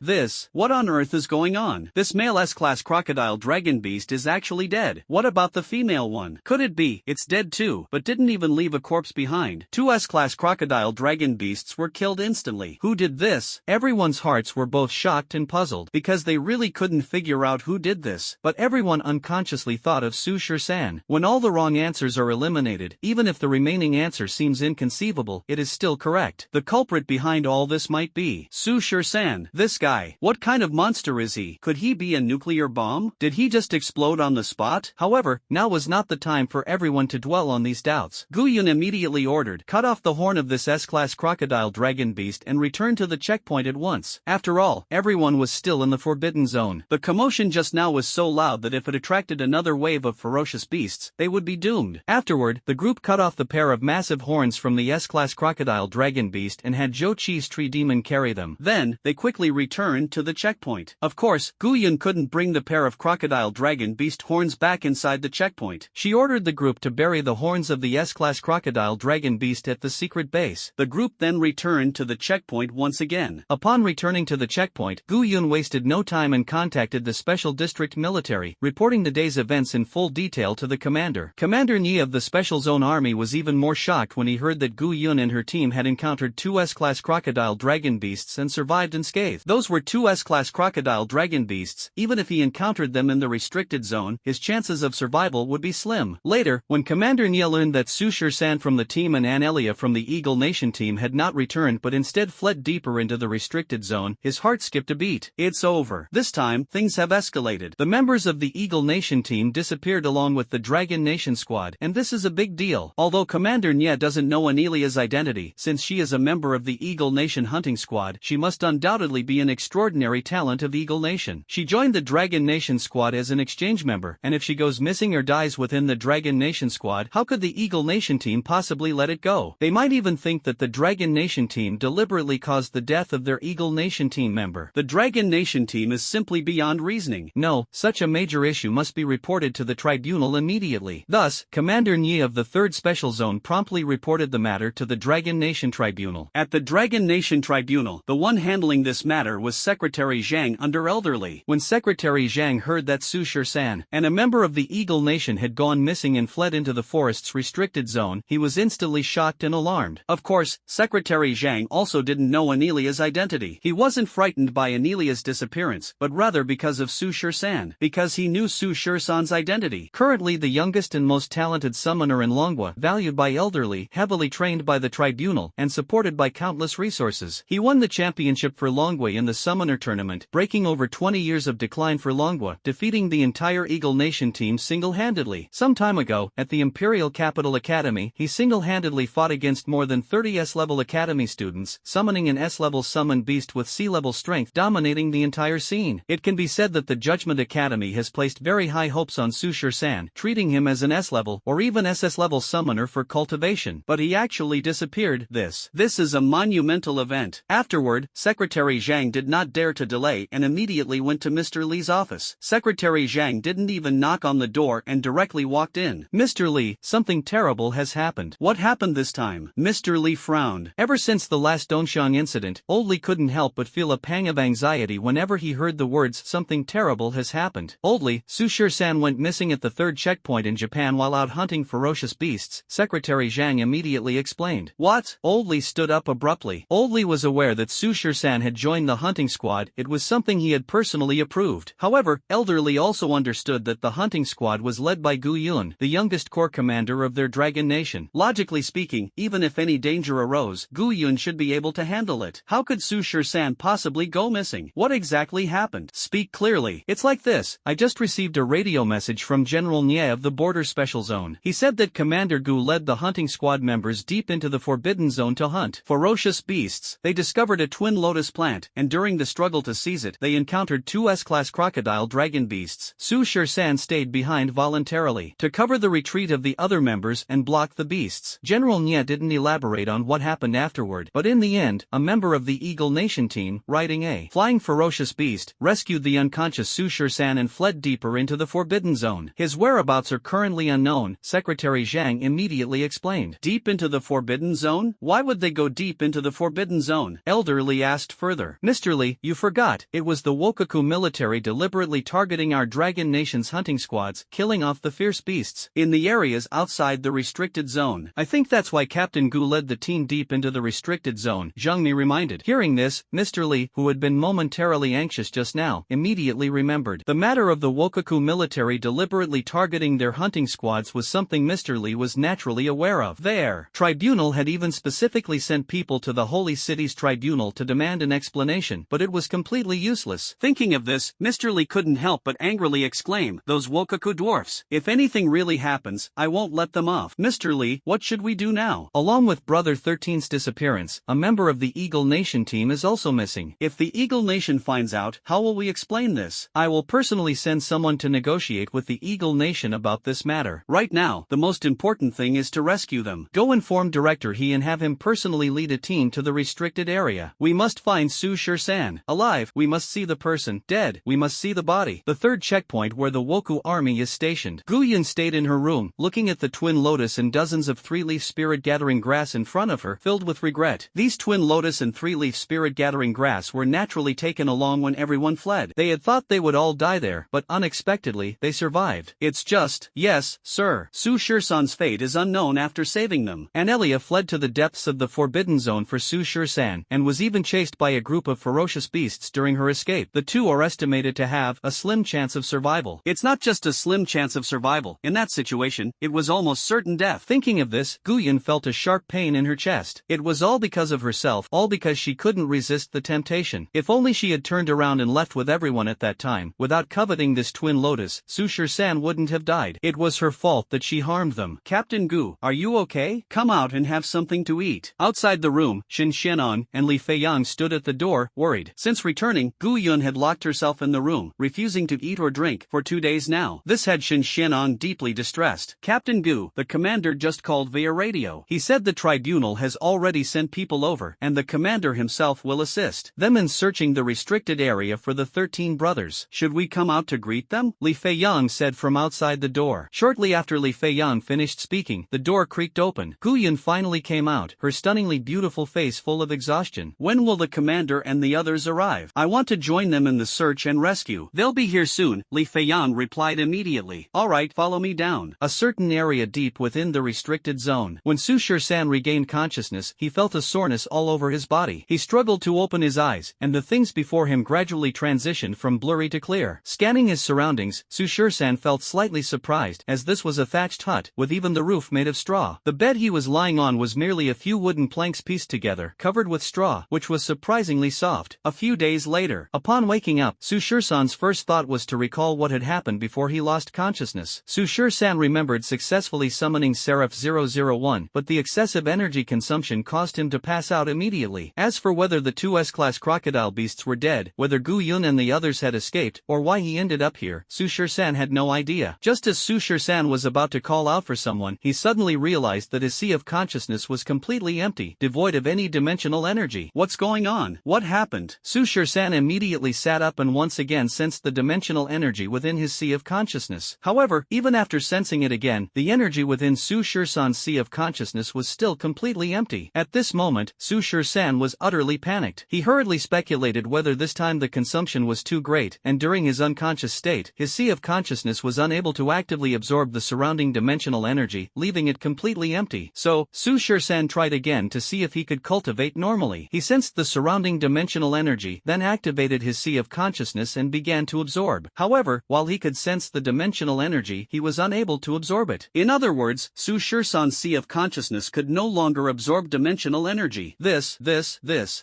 What on earth is going on? This male S-class crocodile dragon beast is actually dead. What about the female one? Could it be, it's dead too, but didn't even leave a corpse behind? 2 S-class crocodile dragon beasts were killed instantly. Who did this? Everyone's hearts were both shocked and puzzled, because they really couldn't figure out who did this. But everyone unconsciously thought of Su Shisan. When all the wrong answers are eliminated, even if the remaining answer seems inconceivable, it is still correct. The culprit behind all this might be Su Shisan. This guy. What kind of monster is he? Could he be a nuclear bomb? Did he just explode on the spot? However, now was not the time for everyone to dwell on these doubts. Gu Yun immediately ordered, "Cut off the horn of this S-class crocodile dragon beast and return to the checkpoint at once." After all, everyone was still in the forbidden zone. The commotion just now was so loud that if it attracted another wave of ferocious beasts, they would be doomed. Afterward, the group cut off the pair of massive horns from the S-class crocodile dragon beast and had Zhou Qi's tree demon carry them. Then, they quickly returned to the checkpoint. Of course, Gu Yun couldn't bring the pair of crocodile dragon beast horns back inside the checkpoint. She ordered the group to bury the horns of the S-class crocodile dragon beast at the secret base. The group then returned to the checkpoint once again. Upon returning to the checkpoint, Gu Yun wasted no time and contacted the Special District Military, reporting the day's events in full detail to the commander. Commander Ni of the Special Zone Army was even more shocked when he heard that Gu Yun and her team had encountered 2 S-class crocodile dragon beasts and survived unscathed. Those were 2 S-class crocodile dragon beasts. Even if he encountered them in the restricted zone, his chances of survival would be slim. Later, when Commander Ni learned that Su Shisan from the team and Anelia from the Eagle Nation team had not returned but instead fled deeper into the restricted zone, his heart skipped a beat. It's over. This time, things have escalated. The members of the Eagle Nation team disappeared along with the Dragon Nation squad, and this is a big deal. Although Commander Nye doesn't know Anelia's identity, since she is a member of the Eagle Nation hunting squad, she must undoubtedly be an extraordinary talent of Eagle Nation. She joined the Dragon Nation squad as an exchange member, and if she goes missing or dies within the Dragon Nation squad, how could the Eagle Nation team possibly let it go? They might even think that the Dragon Nation team deliberately caused the death of their Eagle Nation team member. The Dragon Nation team is simply beyond reasoning. No, such a major issue must be reported to the tribunal immediately. Thus, Commander Nye of the 3rd Special Zone promptly reported the matter to the Dragon Nation Tribunal. At the Dragon Nation Tribunal, the one handling this matter was Secretary Zhang under Elderly. When Secretary Zhang heard that Su Shisan and a member of the Eagle Nation had gone missing and fled into the forest's restricted zone, he was instantly shocked and alarmed. Of course, Secretary Zhang also didn't know Anelia's identity. He wasn't frightened by Anelia's disappearance, but rather because of Su Shisan, because he knew Su Shisan's identity. Currently the youngest and most talented summoner in Longwa, valued by Elderly, heavily trained by the tribunal, professional and supported by countless resources. He won the championship for Longwei in the Summoner Tournament, breaking over 20 years of decline for Longwa, defeating the entire Eagle Nation team single-handedly. Some time ago, at the Imperial Capital Academy, he single-handedly fought against more than 30 S-level Academy students, summoning an S-level summon beast with C-level strength dominating the entire scene. It can be said that the Judgment Academy has placed very high hopes on Su Shur-san, treating him as an S-level or even SS-level summoner for cultivation, but he actually disappeared. This is a monumental event. Afterward, Secretary Zhang did not dare to delay and immediately went to Mr. Li's office. Secretary Zhang didn't even knock on the door and directly walked in. Mr. Li, something terrible has happened. What happened this time? Mr. Li frowned. Ever since the last Dongxiang incident, Old Li couldn't help but feel a pang of anxiety whenever he heard the words something terrible has happened. Old Li, Su Shur-san went missing at the third checkpoint in Japan while out hunting ferocious beasts, Secretary Zhang immediately explained. What? Old Li stood up abruptly. Old Li was aware that Su Shur-san had joined the hunting squad. It was something he had personally approved. However, Elder Li also understood that the hunting squad was led by Gu Yun, the youngest corps commander of their dragon nation. Logically speaking, even if any danger arose, Gu Yun should be able to handle it. How could Su Shur-san possibly go missing? What exactly happened? Speak clearly. It's like this. I just received a radio message from General Nye of the Border Special Zone. He said that Commander Gu led the hunting squad members deep into the Forbidden Zone to hunt ferocious beasts. They discovered a twin lotus plant, and during the struggle to seize it, they encountered two S-class crocodile dragon beasts. Su Shur-san stayed behind voluntarily to cover the retreat of the other members and block the beasts. General Nye didn't elaborate on what happened afterward, but in the end, a member of the Eagle Nation team, riding a flying ferocious beast, rescued the unconscious Su Shur-san and fled deeper into the Forbidden Zone. His whereabouts are currently unknown, Secretary Zhang immediately explained. Deep into the Forbidden Zone? Why would they go deep into the Forbidden Zone? Elder Li asked further. Mr. Li, you forgot. It was the Wokoku military deliberately targeting our Dragon Nation's hunting squads, killing off the fierce beasts in the areas outside the restricted zone. I think that's why Captain Gu led the team deep into the restricted zone, Zhang Mi reminded. Hearing this, Mr. Li, who had been momentarily anxious just now, immediately remembered. The matter of the Wokoku military deliberately targeting their hunting squads was something Mr. Li was naturally aware of. Their tribunal had even specifically sent people to the Holy City's tribunal to demand an explanation, but it was completely useless. Thinking of this, Mr. Li couldn't help but angrily exclaim, those Wokoku dwarfs. If anything really happens, I won't let them off. Mr. Li, what should we do now? Along with Brother 13's disappearance, a member of the Eagle Nation team is also missing. If the Eagle Nation finds out, how will we explain this? I will personally send someone to negotiate with the Eagle Nation about this matter. Right now, the most important thing is to rescue them. Go inform Director He and have him personally lead a team to the restricted area. We must find Su Shur-san. Alive, we must see the person. Dead, we must see the body. The third checkpoint where the Woku army is stationed. Gu Yun stayed in her room, looking at the twin lotus and dozens of three-leaf spirit-gathering grass in front of her, filled with regret. These twin lotus and three-leaf spirit-gathering grass were naturally taken along when everyone fled. They had thought they would all die there, but unexpectedly, they survived. It's just, yes, sir. Su Shur-san's fate is unknown after saving them. Anelia fled to the depths of the Forbidden Zone for Su Shur-san, and was even chased by a group of ferocious beasts during her escape. The two are estimated to have a slim chance of survival. It's not just a slim chance of survival. In that situation, it was almost certain death. Thinking of this, Gu Yun felt a sharp pain in her chest. It was all because of herself, all because she couldn't resist the temptation. If only she had turned around and left with everyone at that time, without coveting this twin lotus, Su Shur-san wouldn't have died. It was her fault that she harmed them. Captain Gu, are you okay? Come out and have something to eat. Outside the room, Shin Xianon and Li Feiyang stood at the door, worried. Since returning, Gu Yun had locked herself in the room, refusing to eat or drink for 2 days now. This had Shin Xianon deeply distressed. Captain Gu, the commander just called via radio. He said the tribunal has already sent people over, and the commander himself will assist them in searching the restricted area for the 13 brothers. Should we come out to greet them? Li Feiyang said from outside the door. Shortly after Li Feiyang finished speaking, the door creaked open. Gu Yun finally came out, her stunningly beautiful face full of exhaustion. When will the commander and the others arrive? I want to join them in the search and rescue. They'll be here soon, Li Feiyang replied immediately. Alright, follow me down. A certain area deep within the restricted zone. When Su Shur-san regained consciousness, he felt a soreness all over his body. He struggled to open his eyes, and the things before him gradually transitioned from blurry to clear. Scanning his surroundings, Su Shur-san felt slightly surprised, as this was a thatched hut, with even the roof made of straw. The bed he was lying on was merely a few wooden planks pieced together, covered with straw, which was surprisingly soft. A few days later, upon waking up, Su-Shur-san's first thought was to recall what had happened before he lost consciousness. Su-Shur-san remembered successfully summoning Seraph 001, but the excessive energy consumption caused him to pass out immediately. As for whether the two S-class crocodile beasts were dead, whether Gu-yun and the others had escaped, or why he ended up here, Su-Shur-san had no idea. Just as Su-Shur-san was about to call out for someone, he suddenly realized that his sea of consciousness was completely empty, devoid of any dimensional energy. What's going on? What happened? Su-Shur-san immediately sat up and once again sensed the dimensional energy within his sea of consciousness. However, even after sensing it again, the energy within Su-Shur-san's sea of consciousness was still completely empty. At this moment, Su-Shur-san was utterly panicked. He hurriedly speculated whether this time the consumption was too great, and during his unconscious state, his sea of consciousness was unable to actively absorb the surrounding dimensional energy, leaving it completely empty. So, Su-Shur-san tried again to see if he could cultivate normally. He sensed the surrounding dimensional energy, then activated his sea of consciousness and began to absorb. However, while he could sense the dimensional energy, he was unable to absorb it. In other words, Su-Shur-san's sea of consciousness could no longer absorb dimensional energy.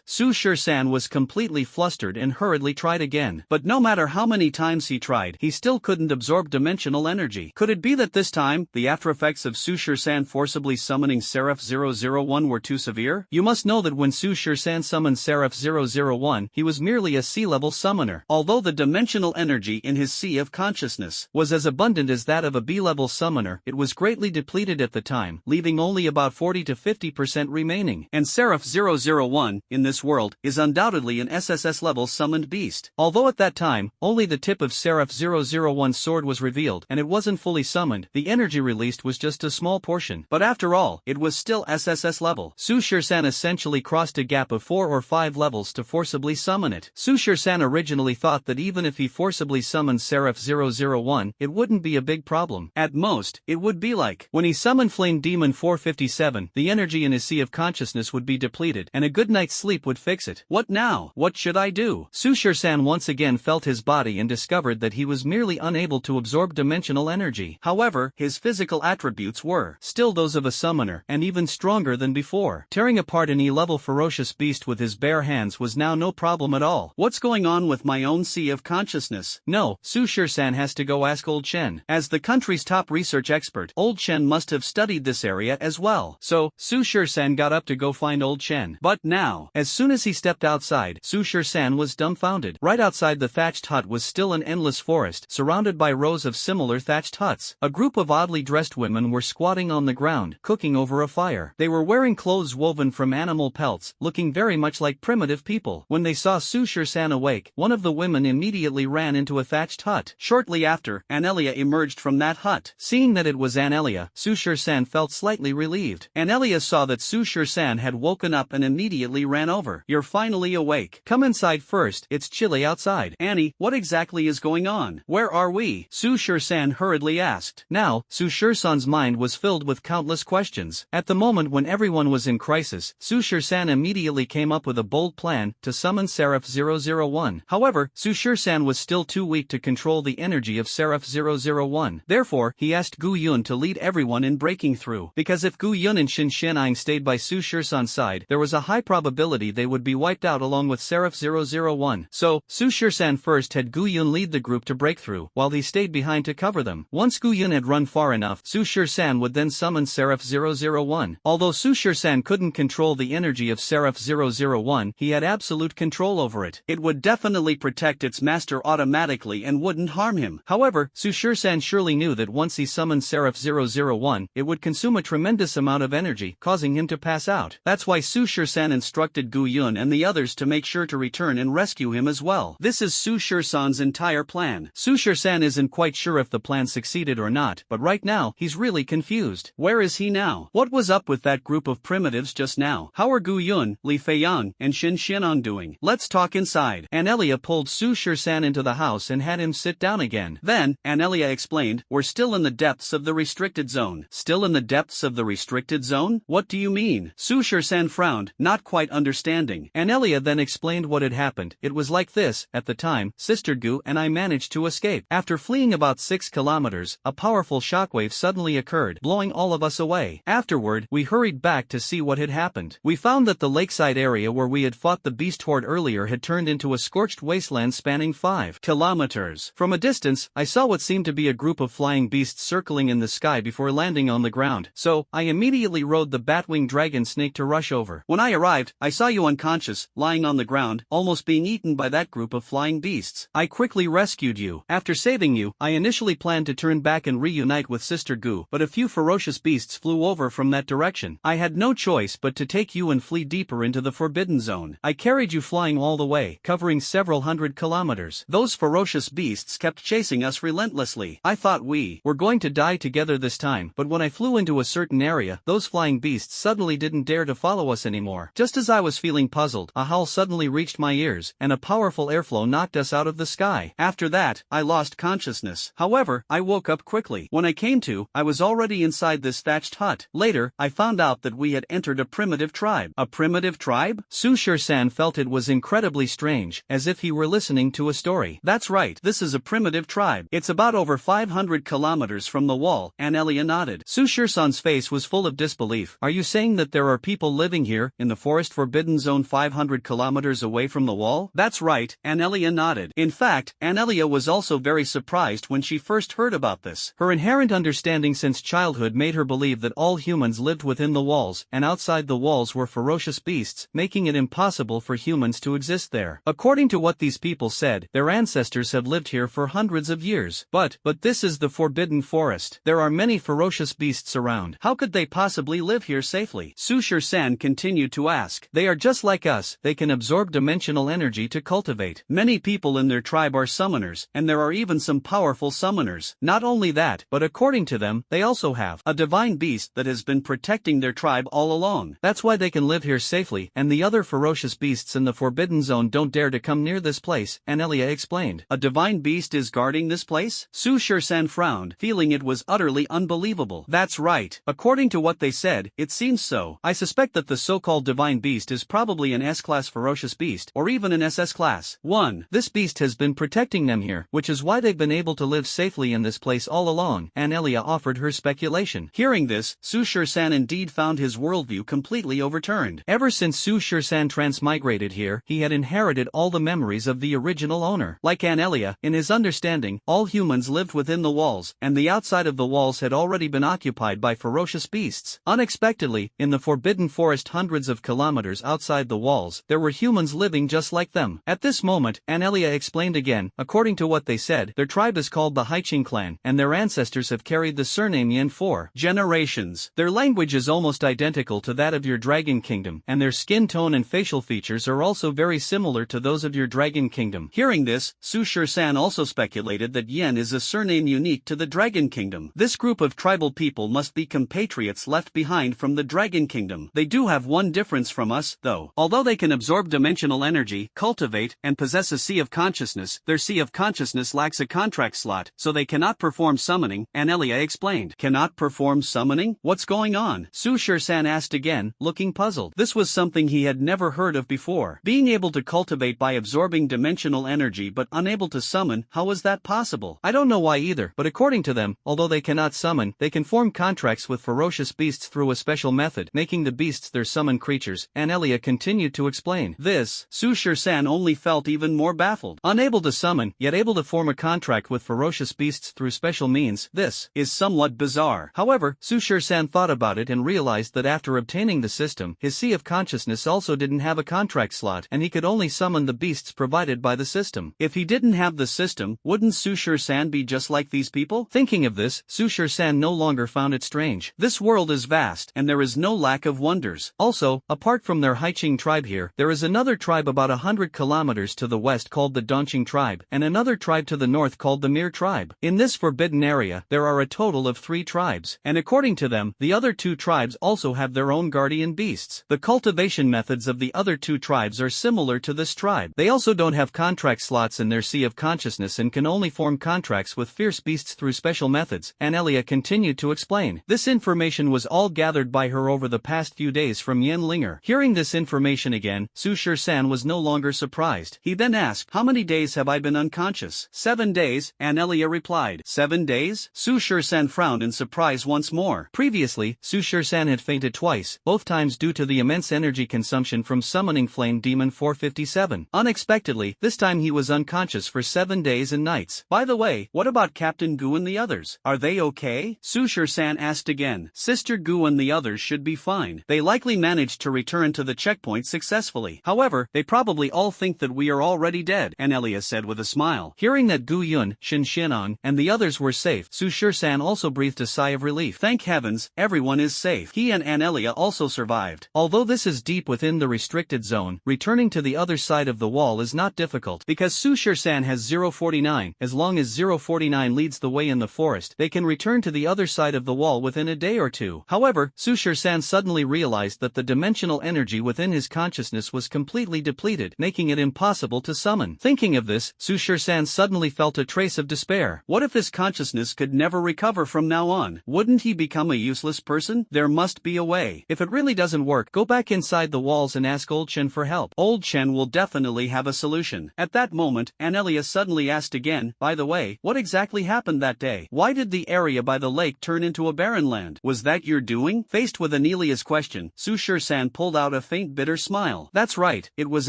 Su-Shur-san was completely flustered and hurriedly tried again. But no matter how many times he tried, he still couldn't absorb dimensional energy. Could it be that this time, the after-effects of Su-Shur-san forcibly summoning Seraph 001 were too severe? You must know that when Su-Shur-san summoned Seraph 001, he was merely a sea-level summoner. Although the dimensional energy in his sea of consciousness was as abundant as that of a B-level summoner, it was greatly depleted at the time, leaving only about 40 to 50% remaining. And Seraph 001, in this world, is undoubtedly an SSS-level summoned beast. Although at that time, only the tip of Seraph 001's sword was revealed and it wasn't fully summoned, the energy released was just a small portion. But after all, it was still SSS level. Su-Shur-san essentially crossed a gap of 4 or 5 levels to forcibly summon it. Su-Shur-san originally thought that even if he forcibly summoned Seraph 001, it wouldn't be a big problem. At most, it would be like when he summoned Flame Demon 457, the energy in his sea of consciousness would be depleted, and a good night's sleep would fix it. What now? What should I do? Su-Shur-san once again felt his body and discovered that he was merely unable to absorb dimensional energy. However, his physical attributes were still those of a summoner, and even stronger than before. Tearing apart an E-level ferocious beast with his bare hands was now no problem at all. What's going on with my own sea of consciousness? No, Su-Shur-san has to go ask Old Chen. As the country's top research expert, Old Chen must have studied this area as well. So, Su-Shur-san got up to go find Old Chen. But now, as soon as he stepped outside, Su-Shur-san was dumbfounded. Right outside the thatched hut was still an endless forest, surrounded by rows of similar thatched huts. A group of oddly dressed women were squatting on the ground, cooking over a fire. They were wearing clothes woven from animal pelts, looking very much like primitive people. When they saw Su-Shur-san awake, one of the women immediately ran into a thatched hut. Shortly after, Anelia emerged from that hut. Seeing that it was Anelia, Su-Shur-san felt slightly relieved. Anelia saw that Su-Shur-san had woken up and immediately ran over. You're finally awake. Come inside first, it's chilly outside. Annie, what exactly is going on? Where are we? Su-Shur-san hurriedly asked. Now, Su-Shur-san's mind was filled with countless questions. At the moment when everyone was in crisis, Su-Shur-san immediately came up with a bold plan to summon Seraph 001. However, Su-Shur-san was still too weak to control the energy of Seraph 001. Therefore, he asked Gu-yun to lead everyone in breaking through. Because if Gu-yun and Shin Shenang stayed by Su-Shur-san's side, there was a high probability they would be wiped out along with Seraph 001. So, Su-Shur-san first had Gu-yun lead the group to break through, while he stayed behind to cover them. Once Gu-yun had run far enough, Su-Shur-san would then summon Seraph 001. Although Su-Shur-san couldn't control the energy of Seraph 001, he had absolute control over it. It would definitely protect its master automatically and wouldn't harm him. However, Su-Shur-san surely knew that once he summoned Seraph 001, it would consume a tremendous amount of energy, causing him to pass out. That's why Su-Shur-san instructed Gu-yun and the others to make sure to return and rescue him as well. This is Su-Shur-san's entire plan. Su-Shur-san isn't quite sure if the plan succeeded or not, but right now, he's really confused. Where is he now? What was up with that group of primitives just now? How are Gu-yun, Li Feiyang, and Shin Shenang doing? Let's talk inside. Anelia pulled Su-Shur-san into the house and had him sit down again. Then, Anelia explained, we're still in the depths of the restricted zone. Still in the depths of the restricted zone? What do you mean? Su-Shur-san frowned, not quite understanding. Anelia then explained what had happened. It was like this: at the time, Sister Gu and I managed to escape. After fleeing about 6 kilometers, a powerful shockwave suddenly occurred, blowing all of us away. Afterward, we hurried back to see what had happened. We found that the lakeside area where we had fought the beast horde earlier had turned into a scorched wasteland spanning 5 kilometers. From a distance, I saw what seemed to be a group of flying beasts circling in the sky before landing on the ground, so I immediately rode the batwing dragon snake to rush over. When I arrived, I saw you unconscious, lying on the ground, almost being eaten by that group of flying beasts. I quickly rescued you. After saving you, I initially planned to turn back and reunite with Sister Gu, but a few ferocious beasts flew over from that direction. I had no choice but to take you and flee deeper into the Forbidden Zone. I carried you flying all the way, covering several hundred kilometers. Those ferocious beasts kept chasing us relentlessly. I thought we were going to die together this time, but when I flew into a certain area, those flying beasts suddenly didn't dare to follow us anymore. Just as I was feeling puzzled, a howl suddenly reached my ears, and a powerful airflow knocked us out of the sky. After that, I lost consciousness. However, I woke up quickly. When I came to, I was already inside this thatched hut. Later, I found out that we had entered a primitive tribe. A primitive tribe? Su-Shur-san felt it was incredibly strange, as if he were listening to a story. That's right, this is a primitive tribe. It's about over 500 kilometers from the wall, and Elia nodded. Su-Shur-san's face was full of disbelief. Are you saying that there are people living here, in the forest forbidden zone 500 kilometers away from the wall? That's right, Anelia nodded. In fact, Anelia was also very surprised when she first heard about this. Her inherent understanding since childhood made her believe that all humans lived within the walls, and outside the walls were ferocious beasts, making it impossible for humans to exist there. According to what these people said, their ancestors have lived here for hundreds of years. But this is the forbidden forest. There are many ferocious beasts around. How could they possibly live here safely? Su-Shur-san continued to ask. They are just like us. They can absorb dimensional energy to cultivate. Many people in their tribe are summoners, and there are even some powerful summoners. Not only that, but according to them, they also have a divine beast that has been protecting their tribe all along. That's why they can live here safely, and the other ferocious beasts in the Forbidden Zone don't dare to come near this place, Anelia explained. A divine beast is guarding this place? Su-Shur-san frowned, feeling it was utterly unbelievable. That's right. According to what they said, it seems so. I suspect that the so-called divine beast is probably an S-class ferocious beast, or even an SS class. 1. This beast has been protecting them here, which is why they've been able to live safely in this place all along, Anelia offered her speculation. Hearing this, Su-Shur-san indeed found his worldview completely overturned. Ever since Su-Shur-san transmigrated here, he had inherited all the memories of the original owner. Like Anelia, in his understanding, all humans lived within the walls, and the outside of the walls had already been occupied by ferocious beasts. Unexpectedly, in the forbidden forest hundreds of kilometers outside the walls, there were humans living just like them. At this moment, Anelia explained again, according to what they said, their tribe is called the Haiching clan, and their ancestors have carried the surname Yin for generations. Their language is almost identical to that of your dragon kingdom, and their skin tone and facial features are also very similar to those of your dragon kingdom. Hearing this, Su-Shur-san also speculated that Yin is a surname unique to the dragon kingdom. This group of tribal people must be compatriots left behind from the dragon kingdom. They do have one difference from us, though. Although they can absorb dimensional energy, cultivate, and possess a sea of consciousness, their sea of consciousness lacks a contract slot, so they cannot perform summoning, Anelia explained. Cannot perform summoning? What's going on? Su-Shur-san asked again, looking puzzled. This was something he had never heard of before. Being able to cultivate by absorbing dimensional energy but unable to summon, how is that possible? I don't know why either, but according to them, although they cannot summon, they can form contracts with ferocious beasts through a special method, making the beasts their summoned creatures, Anelia continued to explain. This, Su-Shur-san only felt even more baffled. Unable to summon, yet able to form a contract with ferocious beasts through special means, this is somewhat bizarre. However, Su-Shur-san thought about it and realized that after obtaining the system, his sea of consciousness also didn't have a contract slot, and he could only summon the beasts provided by the system. If he didn't have the system, wouldn't Su-Shur-san be just like these people? Thinking of this, Su-Shur-san no longer found it strange. This world is vast, and there is no lack of wonders. Also, apart from their Haiching tribe here, there is another tribe about 100 kilometers to the west called the Dongqing tribe, and another tribe to the north called the Mir tribe. In this forbidden area, there are a total of 3 tribes, and according to them, the other 2 tribes also have their own guardian beasts. The cultivation methods of the other 2 tribes are similar to this tribe. They also don't have contract slots in their sea of consciousness and can only form contracts with fierce beasts through special methods, Anelia continued to explain. This information was all gathered by her over the past few days from Yen Linger. Hearing this information again, Su-Shur-san was no longer surprised. He then asked, how many days have I been unconscious? 7 days, Anelia replied. 7 days? Su-Shur-san frowned in surprise once more. Previously, Su-Shur-san had fainted twice, both times due to the immense energy consumption from summoning Flame Demon 457. Unexpectedly, this time he was unconscious for 7 days and nights. By the way, what about Captain Gu and the others? Are they okay? Sushir-san asked again. Sister Gu and the others should be fine. They likely managed to return to the checkpoint successfully. However, they probably all think that we are already dead, Anelia said with a smile. Hearing that Gu Yun, Shin Shinong, and the others were safe, Sushir-san also breathed a sigh of relief. Thank heavens, everyone is safe. He and Anelia also survived. Although this is deep within the restricted zone, returning to the other side of the wall is not difficult. Because Sushir-san has 049, as long as 049 leads the way in the forest, they can return to the other side of the wall within a day or two. However, Sushir-san suddenly realized that the dimensional energy within his consciousness was completely depleted, making it impossible to summon. Thinking of this, Sushir-san suddenly felt a trace of despair. What if his consciousness could never recover from now on? Wouldn't he become a useless person? There must be a way. If it really doesn't work, go back inside the walls and ask Old Chen for help. Old Chen will definitely have a solution. At that moment, Anelia suddenly asked again, by the way, what exactly happened that day? Why did the area by the lake turn into a barren land? Was that your doing? Faced with Anelia's question, Sushir-san pulled out a faint bitter smile. That's right, it was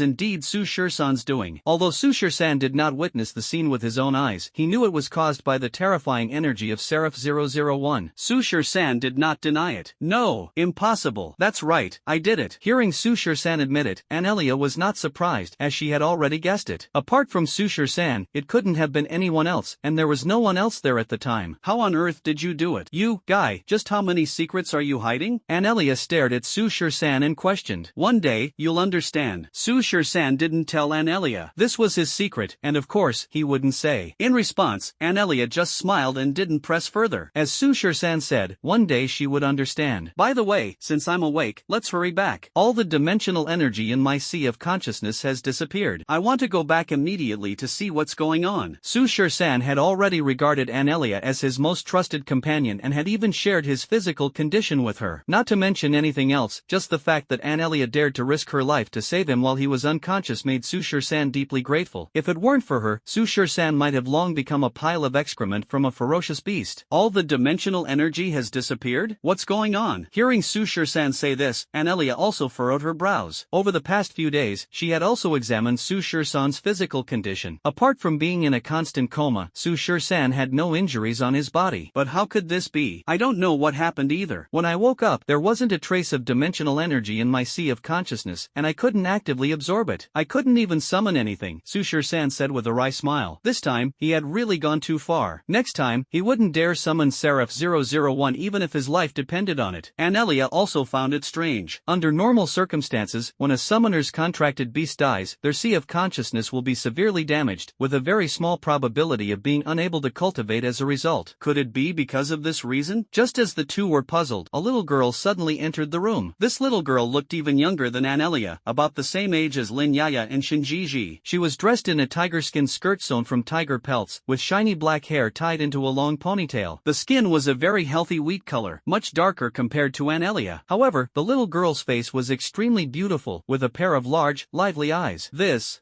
indeed Sushir-san's doing. Although Sushir-san did not witness the scene with his own eyes, he knew it was caused by the terrifying energy of Seraph 001. Sushir-san did not deny it. No, impossible. That's right, I did it. Hearing Sushir-san admit it, Anelia was not surprised, as she had already guessed it. Apart from Sushir-san, it couldn't have been anyone else, and there was no one else there at the time. How on earth did you do it? You, guy, just how many secrets are you hiding? Anelia stared at Sushir-san and questioned. One day, you'll understand. Sushir-san didn't tell Anelia. This was his secret, and of course, he wouldn't say. In response, Anelia just smiled and didn't press further. As Sushir-san said, one day she would understand. By the way, since I'm awake, let's hurry back. All the dimensional energy in my sea of consciousness has disappeared. I want to go back immediately to see what's going on. Sushir-san had already regarded Anelia as his most trusted companion and had even shared his physical condition with her. Not to mention anything else, just the fact that Anelia dared to risk her life to save him while he was unconscious made Sushir-san deeply grateful. If it weren't for her, Sushir-san might have long become a pile of excrement from a ferocious beast. All the dimensional energy has disappeared? What's going on? Hearing Sushir-san say this, Anelia also furrowed her brows. Over the past few days, she had also examined Sushir-san's physical condition. Apart from being in a constant coma, Sushir-san had no injuries on his body. But how could this be? I don't know what happened either. When I woke up, there wasn't a trace of dimensional energy in my sea of consciousness, and I couldn't actively absorb it. I couldn't even summon anything, Sushir-san said with a wry smile. This time, he had really gone too far. Next time, he wouldn't dare summon Seraph 001 even if his life depended on it. Anelia also found it strange. Under normal circumstances, when a summoner's contracted beast dies, their sea of consciousness will be severely damaged, with a very small probability of being unable to cultivate as a result. Could it be because of this reason? Just as the two were puzzled, a little girl suddenly entered the room. This little girl looked even younger than Anelia, about the same age as Lin Yaya and Shinjiji. She was dressed in a tiger skin skirt sewn from tiger pelts, with shiny black hair tied into a long ponytail. The skin was a very healthy wheat color, much darker compared to Anelia. However, the little girl's face was extremely beautiful, with a pair of large, lively eyes.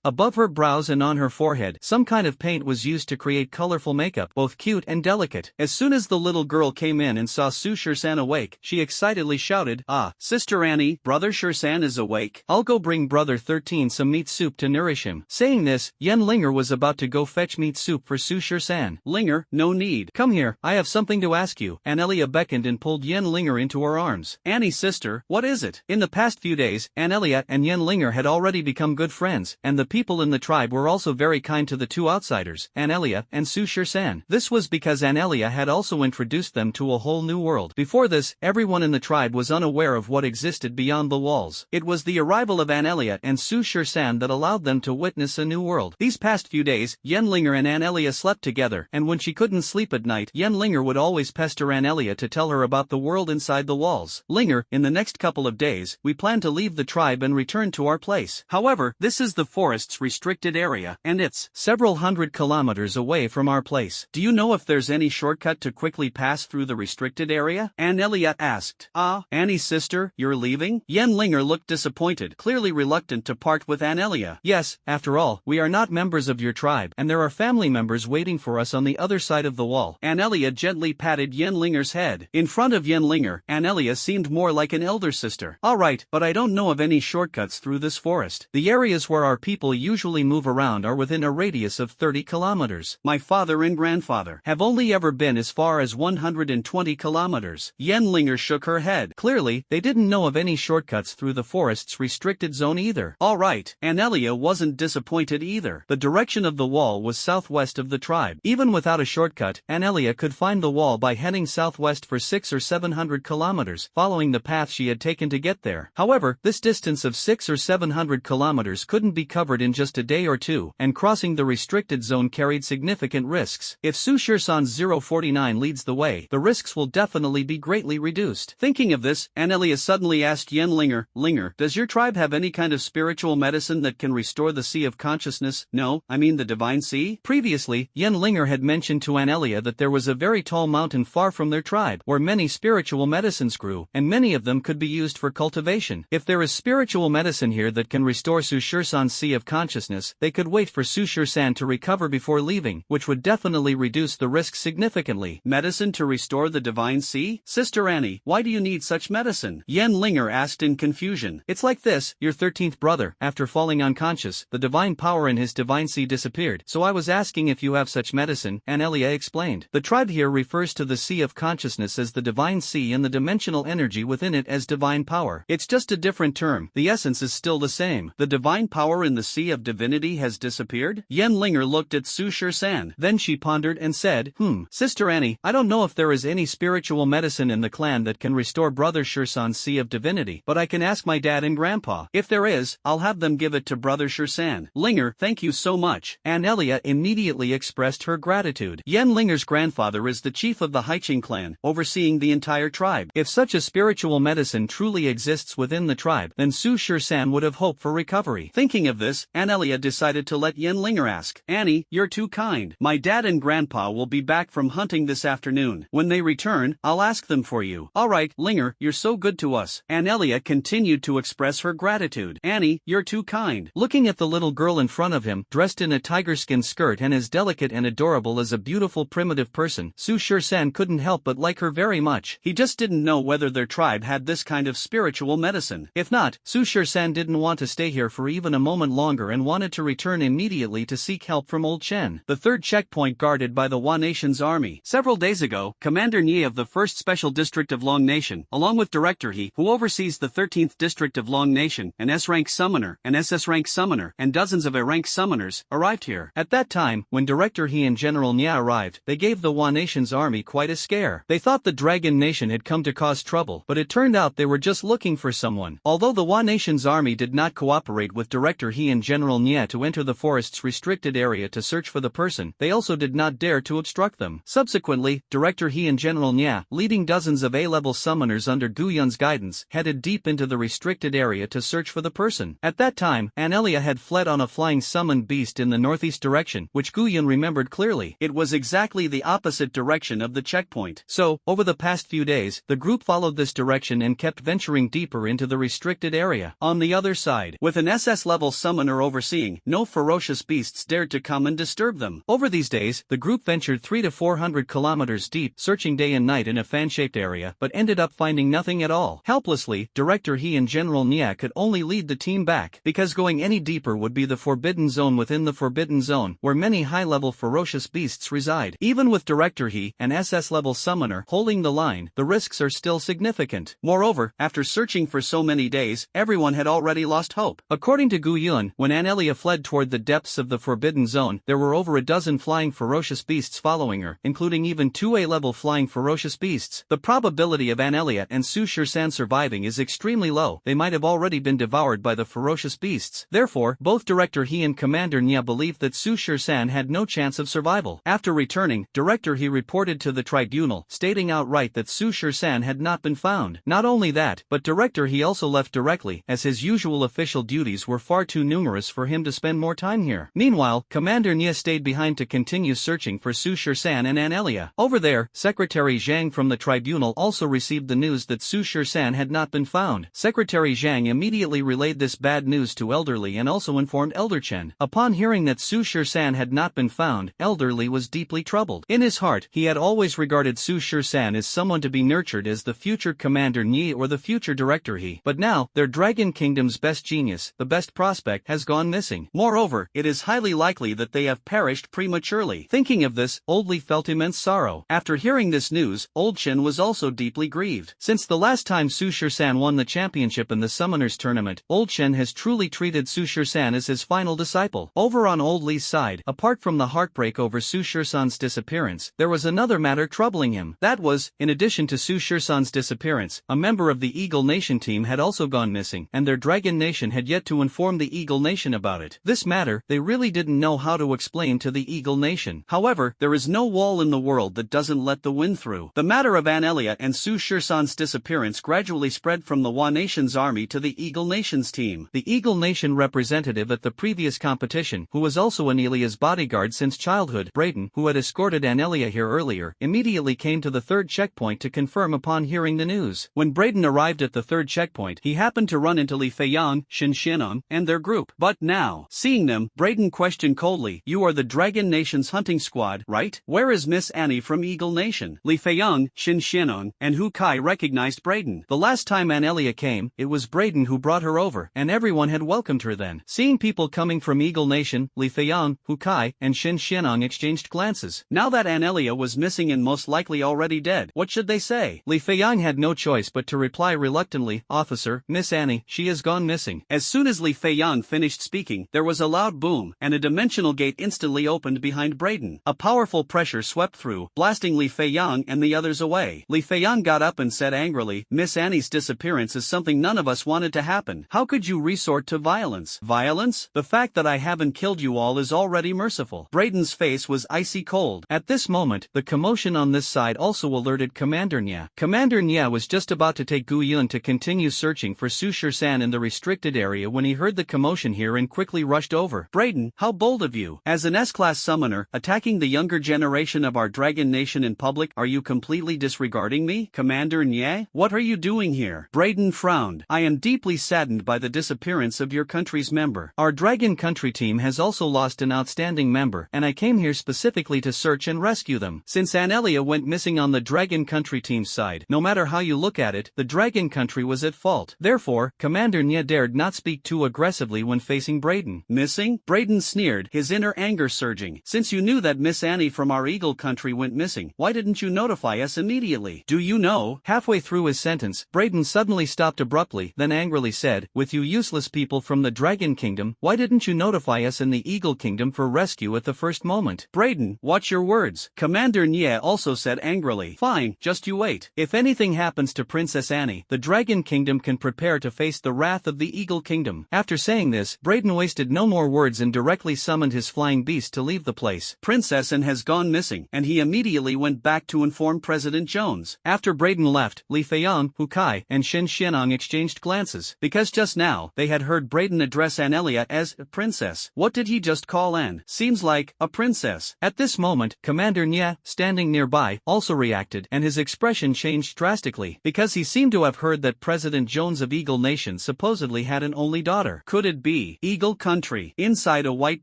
Above her brows and on her forehead, some kind of paint was used to create colorful makeup, both cute and delicate. As soon as the little girl came in and saw Sushir-san awake, she excitedly shouted, "Ah, Sister Annie, Brother Shir-san is awake. I'll go bring Brother 13 some meat soup to nourish him." Saying this, Yen Linger was about to go fetch meat soup for Sushir-san. "Linger, no need. Come here, I have something to ask you." Anelia beckoned and pulled Yen Linger into her arms. "Annie sister, what is it?" In the past few days, Anelia and Yen Linger had already become good friends, and the people in the tribe were also very kind to the two outsiders, Anelia and Sushir-san. This was because Anelia had also introduced them to a whole new world. Before this, everyone in the tribe was unaware of what existed beyond the walls. It was the arrival of Anelia and Sushir-san that allowed them to witness a new world. These past few days, Yen Linger and Anelia slept together, and when she couldn't sleep at night, Yen Linger would always pester Anelia to tell her about the world inside the walls. "Linger, in the next couple of days, we plan to leave the tribe and return to our place. However, this is the forest's restricted area, and it's several hundred kilometers away from our place. Do you know if there's any shortcut to quickly pass through the restricted area?" Anelia asked. "Ah, Annie's sister, you're leaving?" Yen Linger looked disappointed, clearly reluctant to part with Anelia. "Yes, after all, we are not members of your tribe, and there are family members waiting for us on the other side of the wall." Anelia gently patted Yen Linger's head. In front of Yen Linger, Anelia Anelia seemed more like an elder sister. Alright, but I don't know of any shortcuts through this forest. The areas where our people usually move around are within a radius of 30 kilometers. My father and grandfather have only ever been as far as 120 kilometers. Yenlinger shook her head. Clearly, they didn't know of any shortcuts through the forest's restricted zone either. Alright, Anelia wasn't disappointed either. The direction of the wall was southwest of the tribe. Even without a shortcut, Anelia could find the wall by heading southwest for 600 or 700 kilometers, following the path she had taken to get there. However, this distance of 600 or 700 kilometers couldn't be covered in just a day or two, and crossing the restricted zone carried significant risks. If Su Shirsan's 049 leads the way, the risks will definitely be greatly reduced. Thinking of this, Anelia suddenly asked Yenlinger, Linger, does your tribe have any kind of spiritual medicine that can restore the Sea of Consciousness? No, I mean the Divine Sea? Previously, Yenlinger had mentioned to Anelia that there was a very tall mountain far from their tribe, where many spiritual medicines grew, and many of them could be used for cultivation. If there is spiritual medicine here that can restore Su Shirsan's Sea of Consciousness, they could wait for Su Shirsan to recover before leaving, which would definitely reduce the risk significantly. Medicine to restore the Divine Sea? Sister Annie, why do you need such medicine? Yenlinger asked in confusion. It's like this, your 13th brother, after falling unconscious, the divine power in his Divine Sea disappeared, so I was asking if you have such medicine, Anelia explained. The tribe here refers to the Sea of Consciousness as the Divine Sea and the dimensional energy within it as divine power. It's just a different term, the essence is still the same. The divine power in the Sea of Divinity has disappeared? Yenlinger looked at Su Shirsan. Then she pondered and said, Sister Annie, I don't know if there is any spiritual medicine in the clan that can restore Brother Shirsan's Sea of Divinity, but I can ask my dad and grandpa. If there is, I'll have them give it to Brother Shirsan. Linger, thank you so much. Anelia immediately expressed her gratitude. Yenlinger's grandfather is the chief of the Haiching clan, overseeing the entire tribe. If such a spiritual medicine truly exists within the tribe, then Su Shirsan would have hope for recovery. Thinking of this, Anelia decided to let Yenlinger ask. Annie, you're too kind. My dad and grandpa will be back from hunting this afternoon. When they return, I'll ask them for you. Alright, Linger, you're so good to us. Anelia continued to express her gratitude. Annie, you're too kind. Looking at the little girl in front of him, dressed in a tiger-skin skirt and as delicate and adorable as a beautiful primitive person, Su Shirsan couldn't help but like her very much. He just didn't know whether their tribe had this kind of spiritual medicine. If not, Su Shirsan didn't want to stay here for even a moment longer and wanted to return immediately to seek help from Old Chen, the third checkpoint guarded by the Hua Nation's army. Several days ago, Commander Nye of the 1st Special District of Long Nation, along with Director He, who oversees the 13th District of Long Nation, an S-rank summoner, an SS-rank summoner, and dozens of A-rank summoners, arrived here. At that time, when Director He and General Nye arrived, they gave the Hua Nation's army quite a scare. They thought the Dragon Nation had come to cause trouble, but it turned out they were just looking for someone. Although the Hua Nation's army did not cooperate with Director He and General Nye to enter the forest's restricted area to search for the person, they also did not dare to obstruct them. Subsequently, Director He and General Nye, leading dozens of A-level summoners under Gu Yun's guidance, headed deep into the restricted area to search for the person. At that time, Anelia had fled on a flying summoned beast in the northeast direction, which Gu Yun remembered clearly. It was exactly the opposite direction of the checkpoint. So, over the past few days, the group followed this direction and kept venturing deeper into the restricted area. On the other side, with an SS-level summoner overseeing, no ferocious beasts dared to come and disturb them. Over these days, the group ventured 300 to 400 kilometers deep, searching day and night in a fan-shaped area, but ended up finding nothing at all. Helplessly, Director He and General Nye could only lead the team back, because going any deeper would be the Forbidden Zone within the Forbidden Zone, where many high-level ferocious beasts reside. Even with Director He, an SS-level summoner, holding the line, the risks are still significant. Moreover, after searching for so many days, everyone had already lost hope. According to Gu Yun, when Anelia fled toward the depths of the Forbidden Zone, there were over a dozen flying ferocious beasts following her, including even 2 A-level flying ferocious beasts. The probability of Anelia and Su Shirsan surviving is extremely low. They might have already been devoured by the ferocious beasts. Therefore, both Director He and Commander Nye believed that Su Shirsan had no chance of survival. After returning, Director He reported to the tribunal, stating outright that Su Shirsan had not been found. Not only that, but Director He also left directly, as his usual official duties were far too numerous for him to spend more time here. Meanwhile, Commander Nye stayed behind to continue searching for Su Shirsan and Anelia. Over there, Secretary Zhang from the tribunal also received the news that Su Shirsan had not been found. Secretary Zhang immediately relayed this bad news to Elderly and also informed Elder Chen. Upon hearing that Su Shirsan had not been found, Elderly was deeply troubled. In his heart, he had always regarded Su Shirsan as someone to be nurtured as the future Commander Nyi or the future Director He. But now, their Dragon Kingdom's best genius, the best prospect, has gone missing. Moreover, it is highly likely that they have perished prematurely. Thinking of this, Old Li felt immense sorrow. After hearing this news, Old Chen was also deeply grieved. Since the last time Su Shisan won the championship in the Summoners Tournament, Old Chen has truly treated Su Shisan as his final disciple. Over on Old Li's side, apart from the heartbreak over Su Shisan's disappearance, there was another matter troubling him. That was, in addition to Su Shisan's disappearance, a member of the Eagle Nation team had also gone missing, and their Dragon Nation had yet to inform the Eagle Nation about it. This matter, they really didn't know how to explain to the Eagle Nation. However, there is no wall in the world that doesn't let the wind through. The matter of Anelia and Su Shisan's disappearance gradually spread from the Hua Nation's army to the Eagle Nation's team. The Eagle Nation representative at the previous competition, who was also Anelia's bodyguard since childhood, Brayden, who had escorted Anelia here earlier, immediately came to the third checkpoint to confirm upon hearing the news. When Brayden arrived at the third checkpoint, he happened to run into Li Feiyang, Shin Shinong, and their group. But now, seeing them, Brayden questioned coldly, "You are the Dragon Nation's hunting squad, right? Where is Miss Annie from Eagle Nation?" Li Feiyang, Shin Shinong, and Hu Kai recognized Brayden. The last time Anelia came, it was Brayden who brought her over, and everyone had welcomed her then. Seeing people coming from Eagle Nation, Li Feiyang, Hu Kai, and Shin Shinong exchanged glances. Now that Anelia was missing and most likely already dead, what should they say? Li Feiyang had no choice but to reply reluctantly, "Officer, Miss Annie, she has gone missing." As soon as Li Feiyang finished speaking, there was a loud boom, and a dimensional gate instantly opened behind Brayden. A powerful pressure swept through, blasting Li Feiyang and the others away. Li Feiyang got up and said angrily, "Miss Annie's disappearance is something none of us wanted to happen. How could you resort to violence?" "Violence? The fact that I haven't killed you all is already merciful." Brayden's face was icy cold. At this moment, the commotion on this side also alerted Commander Nya. Commander Nya was just about to take Gu Yun to continue searching for Su Shisan in the restricted area when he heard the commotion here and quickly rushed over. "Brayden, how bold of you! As an S-class summoner, attacking the younger generation of our Dragon Nation in public, are you completely disregarding me? Commander Nya, what are you doing here?" Brayden frowned. "I am deeply saddened by the disappearance of your country's member. Our Dragon Country team has also lost an outstanding member, and I came here specifically to search and rescue them. Since Anelia went missing on the Dragon Country team's side, no matter how you look at it, the Dragon Country was at fault." Therefore, Commander Nya dared not speak too aggressively when facing Brayden. "Missing?" Brayden sneered, his inner anger surging. "Since you knew that Miss Annie from our Eagle Country went missing, why didn't you notify us immediately? Do you know?" Halfway through his sentence, Brayden suddenly stopped abruptly, then angrily said, "With you useless people from the Dragon Kingdom, why didn't you notify us in the Eagle Kingdom for rescue at the first moment?" "Brayden, watch your words," Commander Nya also said angrily. "Fine, just you wait. If anything happens to Princess Annie, the Dragon Kingdom can prepare to face the wrath of the Eagle Kingdom." After saying this, Brayden wasted no more words and directly summoned his flying beast to leave the place. Princess Anne has gone missing, and he immediately went back to inform President Jones. After Brayden left, Li Feiyang, Hu Kai, and Shin Shinong exchanged glances, because just now, they had heard Brayden address Anelia as a princess. What did he just call Anne? Seems like a princess. At this moment, Commander Nya, standing nearby, also reacted, and his expression changed drastically, because he seemed to have heard that President Jones of Eagle Nation supposedly had an only daughter. Could it be Eagle Country? Inside a white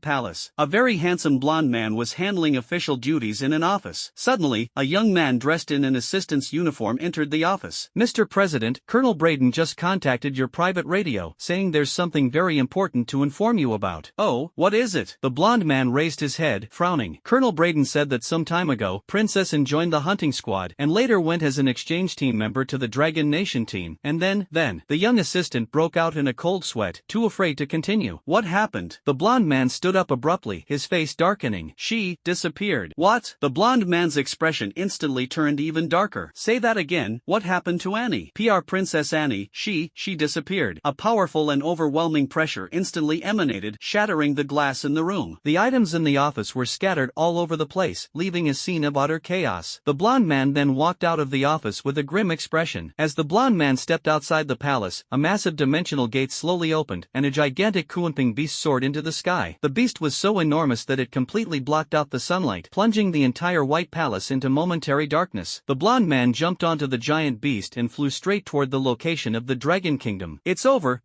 palace, a very handsome blonde man was handling official duties in an office. Suddenly, a young man dressed in an assistant's uniform entered the office. "Mr. President, Colonel Brayden just contacted your private radio, saying there's something very important to inform you about." "Oh, what is it?" The blonde man raised his head, frowning. Colonel Brayden said that some time ago, Princess Anne joined the hunting squad, and later went as an exchange team member to the Dragon Nation team, and then, the young assistant broke out in a cold sweat, too afraid to continue. "What happened?" The blonde man stood up abruptly, his face darkening. "She disappeared." "What?" The blonde man's expression instantly turned even darker. "Say that again, what happened to Annie?" "PR Princess Annie, she disappeared." A powerful and overwhelming pressure instantly emanated, shattering the glass in the room. The items in the office were scattered all over the place, leaving a scene of utter chaos. The blonde man then walked out of the office with a grim expression. As the blonde man stepped outside the palace, a massive dimensional gate slowly opened, and a gigantic Kuanping beast soared into the sky. The beast was so enormous that it completely blocked out the sunlight, plunging the entire white palace into momentary darkness. The blonde man jumped onto the giant beast and flew straight toward the location of the Dragon Kingdom. It's over,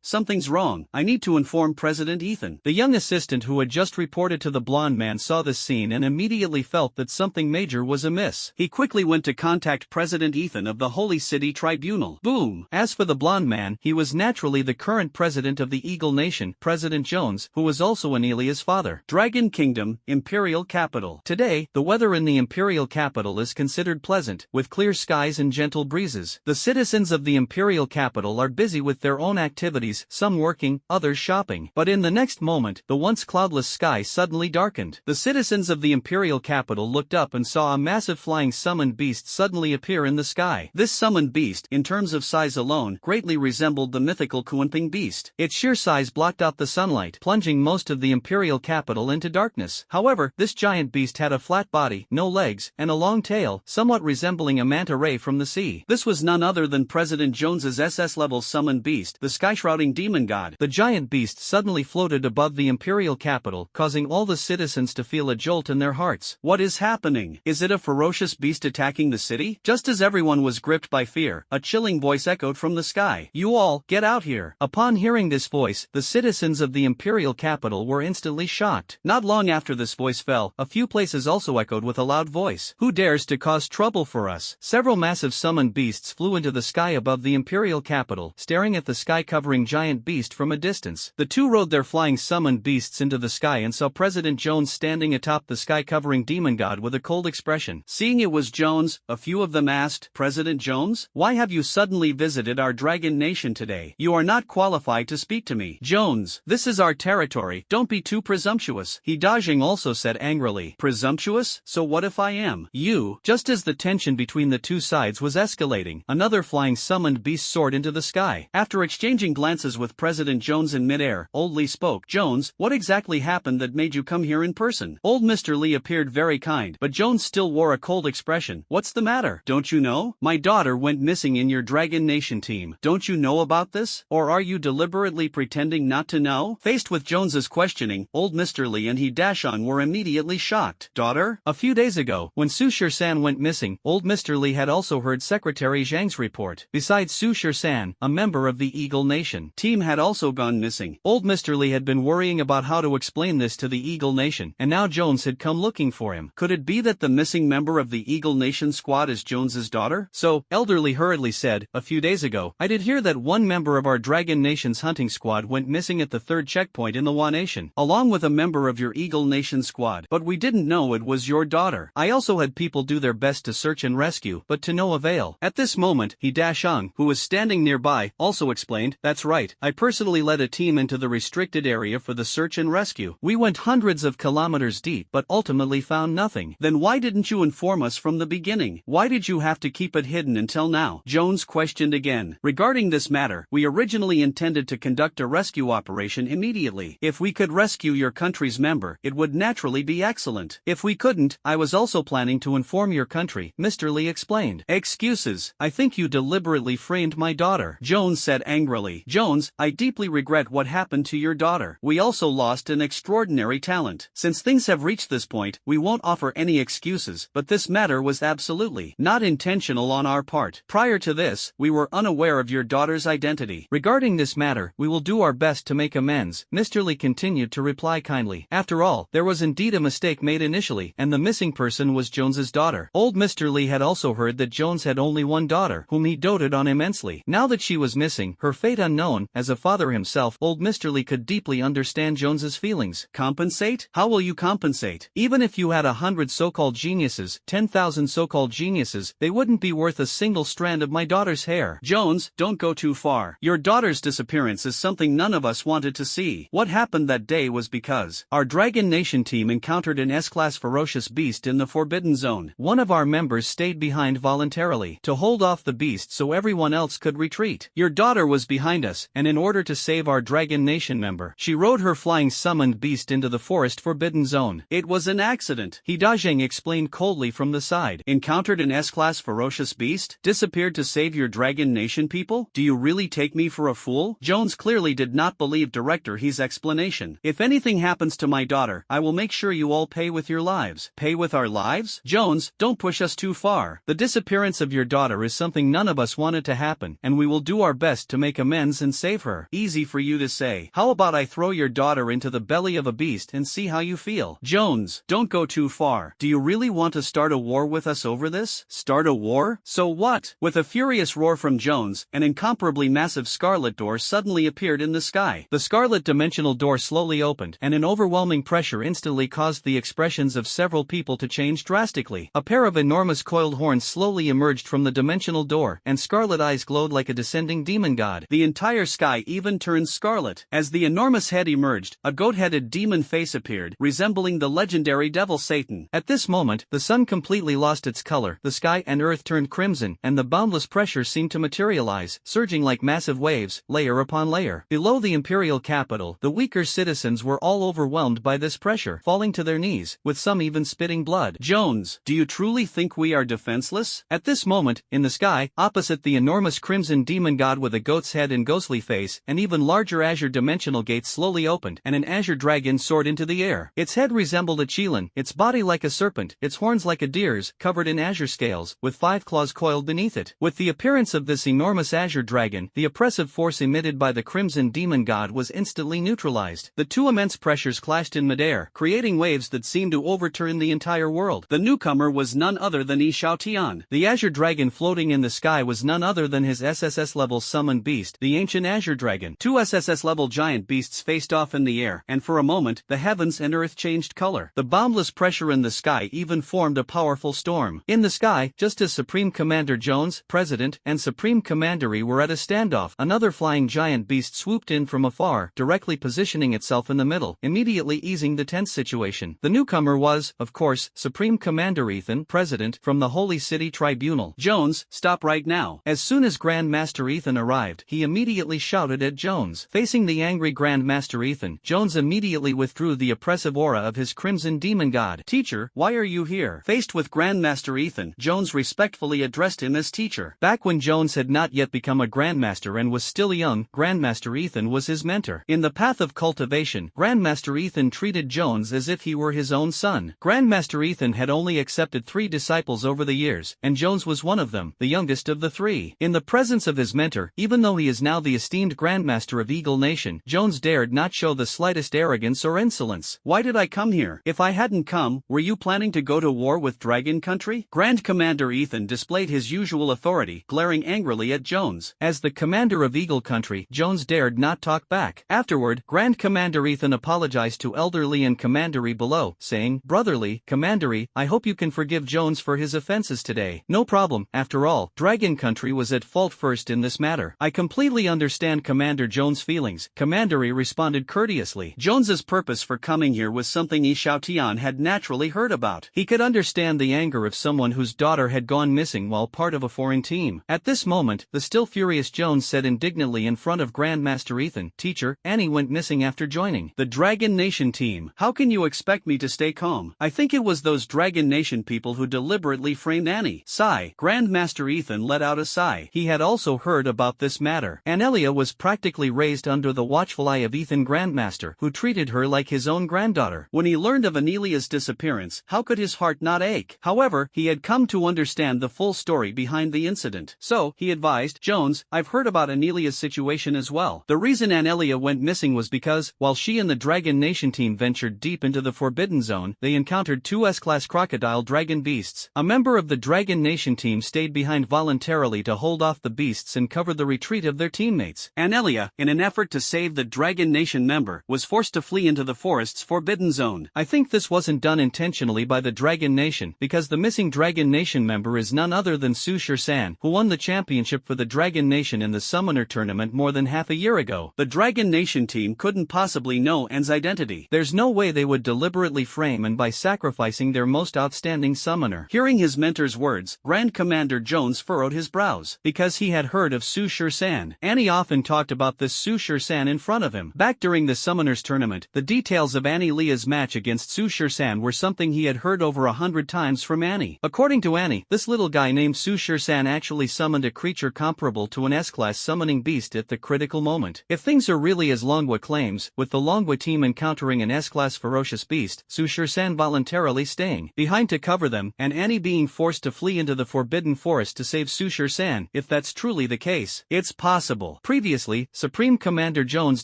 something's wrong. I need to inform President Ethan." The young assistant who had just reported to the blonde man saw this scene and immediately felt that something major was amiss. He quickly went to contact President Ethan of the Holy City Tribunal. Boom! As for the blonde man, he was naturally the current president of the Eagle Nation, President Jones, who was also Anelia's father. Dragon Kingdom, Imperial Capital. Today, the weather in the Imperial Capital is considered pleasant, with clear skies and gentle breezes. The citizens of the Imperial Capital are busy with their own activities, some working, others shopping. But in the next moment, the once cloudless sky suddenly darkened. The citizens of the Imperial Capital looked up and saw a massive flying summoned beast suddenly appear in the sky. This summoned beast, in terms of size alone, greatly resembled the mythical Kunping beast. Its sheer size blocked out the sunlight, plunging most of the Imperial Capital into darkness. However, this giant beast had a flat body, no legs, and a long tail, somewhat resembling a manta ray from the sea. This was none other than President Jones's SS-level summoned beast, the sky-shrouding demon god. The giant beast suddenly floated above the Imperial Capital, causing all the citizens to feel a jolt in their hearts. What is happening? Is it a ferocious beast attacking the city? Just as everyone was gripped by fear, a chilling voice echoed from the sky. You all, get out here. Upon hearing this voice, the citizens of the Imperial Capital were instantly shocked. Not long after this voice fell, a few places also echoed with a loud voice. Who dares to cause trouble for us? Several massive summoned beasts flew into the sky above the Imperial Capital, staring at the sky-covering giant beast from a distance. The two rode their flying summoned beasts into the sky and saw President Jones standing atop the sky-covering demon god with a cold expression. Seeing it was Jones, a few of them asked, President Jones, why have you suddenly visited our dragon nation today? You are not qualified to speak to me. Jones, this is our territory, don't be too presumptuous. Hidajing also said angrily. Presumptuous? So what if I am? You? Just as the tension between the two sides was escalating, another flying summoned beast soared into the sky. After exchanging glances with President Jones in midair, Old Lee spoke. Jones, what exactly happened that made you come here in person? Old Mr. Lee appeared very kind, but Jones still wore a cold expression. What's the matter? Don't you know? My daughter went missing in your Dragon Nation team. Don't you know about this? Or are you deliberately pretending not to know? Faced with Jones's questioning, Old Mr. Lee and Hidashon were immediately shocked. Daughter? A few days ago, when Su Shir-san went missing, Old Mr. Lee had also heard Secretary Zhang's report. Besides Su Shir-san, a member of the Eagle Nation team had also gone missing. Old Mr. Lee had been worrying about how to explain this to the Eagle Nation, and now Jones had come looking for him. Could it be that the missing member of the Eagle Nation squad is Jones's daughter? So, Elderly hurriedly said, a few days ago, I did hear that one member of our Dragon Nation's hunting squad went missing at the third checkpoint in the Wa Nation, along with a member of your Eagle Nation squad, but we didn't know it was your daughter. I also had people do their best to search and rescue, but to no avail. At this moment, Hidashang, who was standing nearby, also explained, that's right, I personally led a team into the restricted area for the search and rescue. We went hundreds of kilometers deep, but ultimately found nothing. Then why didn't you inform us from the beginning? Why did you have to keep it hidden until now? Jones questioned again. Regarding this matter, we originally intended to conduct a rescue operation immediately. If we could rescue your country's member, it would naturally be excellent. If we couldn't, I was also planning to inform your country, Mr. Lee explained. Excuses. I think you deliberately framed my daughter, Jones said angrily. Jones, I deeply regret what happened to your daughter. We also lost an extraordinary talent. Since things have reached this point, we won't offer any excuses, but this matter was absolutely not intentional on our part. Prior to this, we were unaware of your daughter's identity. Regarding this matter, we will do our best to make amends, Mr. Lee continued to reply kindly. After all, there was indeed a mistake made initially, and the missing person was Jones's daughter. Old Mr. Lee had also heard that Jones had only one daughter, whom he doted on immensely. Now that she was missing, her fate unknown, as a father himself, Old Mr. Lee could deeply understand Jones's feelings. Compensate? How will you compensate? Even if you had 100 so-called geniuses, 10,000 so-called geniuses, they wouldn't be worth a single strand of my daughter's hair. Jones, don't go too far. Your daughter's disappearance is something none of us wanted to see. What happened that day was because our Dragon Nation team encountered an S-class ferocious beast in the Forbidden Zone. One of our members stayed behind voluntarily to hold off the beast so everyone else could retreat. Your daughter was behind us, and in order to save our Dragon Nation member, she rode her flying summoned beast into the forest Forbidden Zone. It was an accident, Hidajing explained coldly from the side. Encountered an S-class ferocious beast? Disappeared to save your Dragon Nation people? Do you really take me for a fool? Jones clearly did not believe Director He's explanation. If anything happens to my daughter, I will make sure you all pay with your lives. Pay with our lives? Jones, don't push us too far. The disappearance of your daughter is something none of us wanted to happen, and we will do our best to make amends and save her. Easy for you to say. How about I throw your daughter into the belly of a beast and see how you feel? Jones, don't go too far. Do you really want to start a war with us over this? Stop Start a war? So what? With a furious roar from Jones, an incomparably massive scarlet door suddenly appeared in the sky. The scarlet dimensional door slowly opened, and an overwhelming pressure instantly caused the expressions of several people to change drastically. A pair of enormous coiled horns slowly emerged from the dimensional door, and scarlet eyes glowed like a descending demon god. The entire sky even turned scarlet. As the enormous head emerged, a goat-headed demon face appeared, resembling the legendary devil Satan. At this moment, the sun completely lost its color, the sky and earth turned crimson, and the boundless pressure seemed to materialize, surging like massive waves, layer upon layer. Below the imperial capital, the weaker citizens were all overwhelmed by this pressure, falling to their knees, with some even spitting blood. Jones, do you truly think we are defenseless? At this moment, in the sky, opposite the enormous crimson demon god with a goat's head and ghostly face, an even larger azure dimensional gate slowly opened, and an azure dragon soared into the air. Its head resembled a qilin, its body like a serpent, its horns like a deer's, covered in azure scales, with 5 claws coiled beneath it. With the appearance of this enormous azure dragon, the oppressive force emitted by the crimson demon god was instantly neutralized. The two immense pressures clashed in midair, creating waves that seemed to overturn the entire world. The newcomer was none other than Yi Xiaotian. The azure dragon floating in the sky was none other than his SSS-level summoned beast, the ancient azure dragon. 2 SSS-level giant beasts faced off in the air, and for a moment, the heavens and earth changed color. The boundless pressure in the sky even formed a powerful storm. In the sky, just as Supreme Commander Jones, President, and Supreme Commandery were at a standoff, another flying giant beast swooped in from afar, directly positioning itself in the middle, immediately easing the tense situation. The newcomer was, of course, Supreme Commander Ethan, President, from the Holy City Tribunal. Jones, stop right now. As soon as Grand Master Ethan arrived, he immediately shouted at Jones. Facing the angry Grand Master Ethan, Jones immediately withdrew the oppressive aura of his crimson demon god. Teacher, why are you here? Faced with Grandmaster Ethan, Jones respectfully addressed him as teacher. Back when Jones had not yet become a Grandmaster and was still young, Grandmaster Ethan was his mentor. In the path of cultivation, Grandmaster Ethan treated Jones as if he were his own son. Grandmaster Ethan had only accepted 3 disciples over the years, and Jones was one of them, the youngest of the 3. In the presence of his mentor, even though he is now the esteemed Grandmaster of Eagle Nation, Jones dared not show the slightest arrogance or insolence. Why did I come here? If I hadn't come, were you planning to go to war with Dragon Country? Grand Commander Ethan displayed his usual authority, glaring angrily at Jones. As the commander of Eagle Country, Jones dared not talk back. Afterward, Grand Commander Ethan apologized to Elderly and Commandery below, saying, Brotherly, Commandery, I hope you can forgive Jones for his offenses today. No problem, after all, Dragon Country was at fault first in this matter. I completely understand Commander Jones' feelings, Commandery responded courteously. Jones's purpose for coming here was something Yi Xiaotian had naturally heard about. He could understand the anger of someone whose daughter had gone missing while part of a foreign team. At this moment, the still furious Jones said indignantly in front of Grandmaster Ethan, Teacher, Annie went missing after joining the Dragon Nation team. How can you expect me to stay calm? I think it was those Dragon Nation people who deliberately framed Annie. Sigh. Grandmaster Ethan let out a sigh. He had also heard about this matter. Anelia was practically raised under the watchful eye of Ethan Grandmaster, who treated her like his own granddaughter. When he learned of Anelia's disappearance, how could his heart not ache? However, he had come to understand the full story behind the incident. So, he advised, Jones, I've heard about Anelia's situation as well. The reason Anelia went missing was because, while she and the Dragon Nation team ventured deep into the Forbidden Zone, they encountered 2 S-class crocodile dragon beasts. A member of the Dragon Nation team stayed behind voluntarily to hold off the beasts and cover the retreat of their teammates. Anelia, in an effort to save the Dragon Nation member, was forced to flee into the forest's Forbidden Zone. I think this wasn't done intentionally by the Dragon Nation, because the missing Dragon Nation member is none other than Su Shirsan, who won the championship for the Dragon Nation in the Summoner Tournament more than half a year ago. The Dragon Nation team couldn't possibly know Anne's identity. There's no way they would deliberately frame Anne by sacrificing their most outstanding summoner. Hearing his mentor's words, Grand Commander Jones furrowed his brows, because he had heard of Su Shirsan. Annie often talked about this Su Shirsan in front of him. Back during the Summoners Tournament, the details of Annie Leah's match against Su Shirsan were something he had heard over 100 times from Annie. According to Annie, this little guy named Su Shirsan actually summoned a creature comparable to an S-class summoning beast at the critical moment. If things are really as Longhua claims, with the Longhua team encountering an S-class ferocious beast, Su Shirsan voluntarily staying behind to cover them, and Annie being forced to flee into the Forbidden Forest to save Su Shirsan, if that's truly the case, it's possible. Previously, Supreme Commander Jones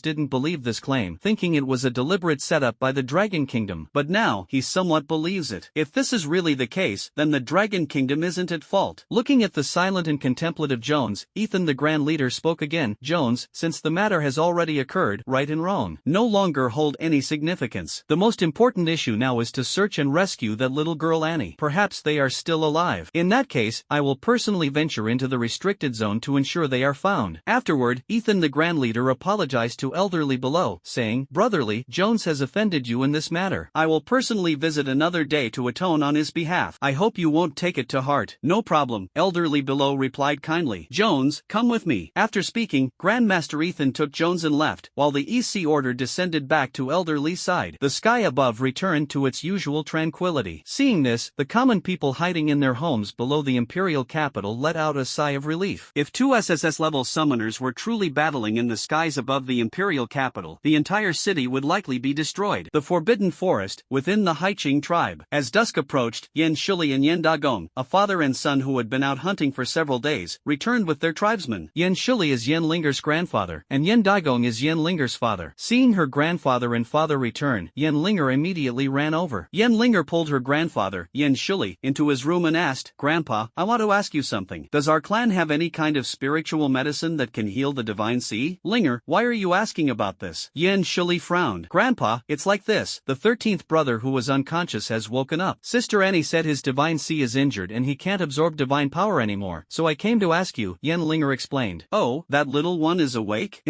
didn't believe this claim, thinking it was a deliberate setup by the Dragon Kingdom, but now, he somewhat believes it. If this is really the case, then the Dragon kingdom isn't at fault. Looking at the silent and contemplative Jones, Ethan the Grand Leader spoke again. Jones, since the matter has already occurred, right and wrong no longer hold any significance. The most important issue now is to search and rescue that little girl Annie. Perhaps they are still alive. In that case, I will personally venture into the restricted zone to ensure they are found. Afterward, Ethan the Grand Leader apologized to elderly below, saying, "Brotherly, Jones has offended you in this matter. I will personally visit another day to atone on his behalf. I hope you won't take it to heart." "No problem," elderly below replied kindly. "Jones, come with me." After speaking, Grandmaster Ethan took Jones and left, while the EC order descended back to elderly's side. The sky above returned to its usual tranquility. Seeing this, the common people hiding in their homes below the imperial capital let out a sigh of relief. If two SSS-level summoners were truly battling in the skies above the imperial capital, the entire city would likely be destroyed. The Forbidden Forest, within the Haiqing tribe. As dusk approached, Yen Shuli and Yen Dagong, a father and son who had been out hunting for several days, returned with their tribesmen. Yen Shuli is Yen Linger's grandfather, and Yen Dagong is Yen Linger's father. Seeing her grandfather and father return, Yen Linger immediately ran over. Yen Linger pulled her grandfather, Yen Shuli, into his room and asked, "Grandpa, I want to ask you something. Does our clan have any kind of spiritual medicine that can heal the divine sea?" "Linger, why are you asking about this?" Yen Shuli frowned. "Grandpa, it's like this. The 13th brother who was unconscious has woken up. Sister Annie said his divine sea is injured and he can't absorb divine power anymore. So I came to ask you," Yen Linger explained. "Oh, that little one is awake?"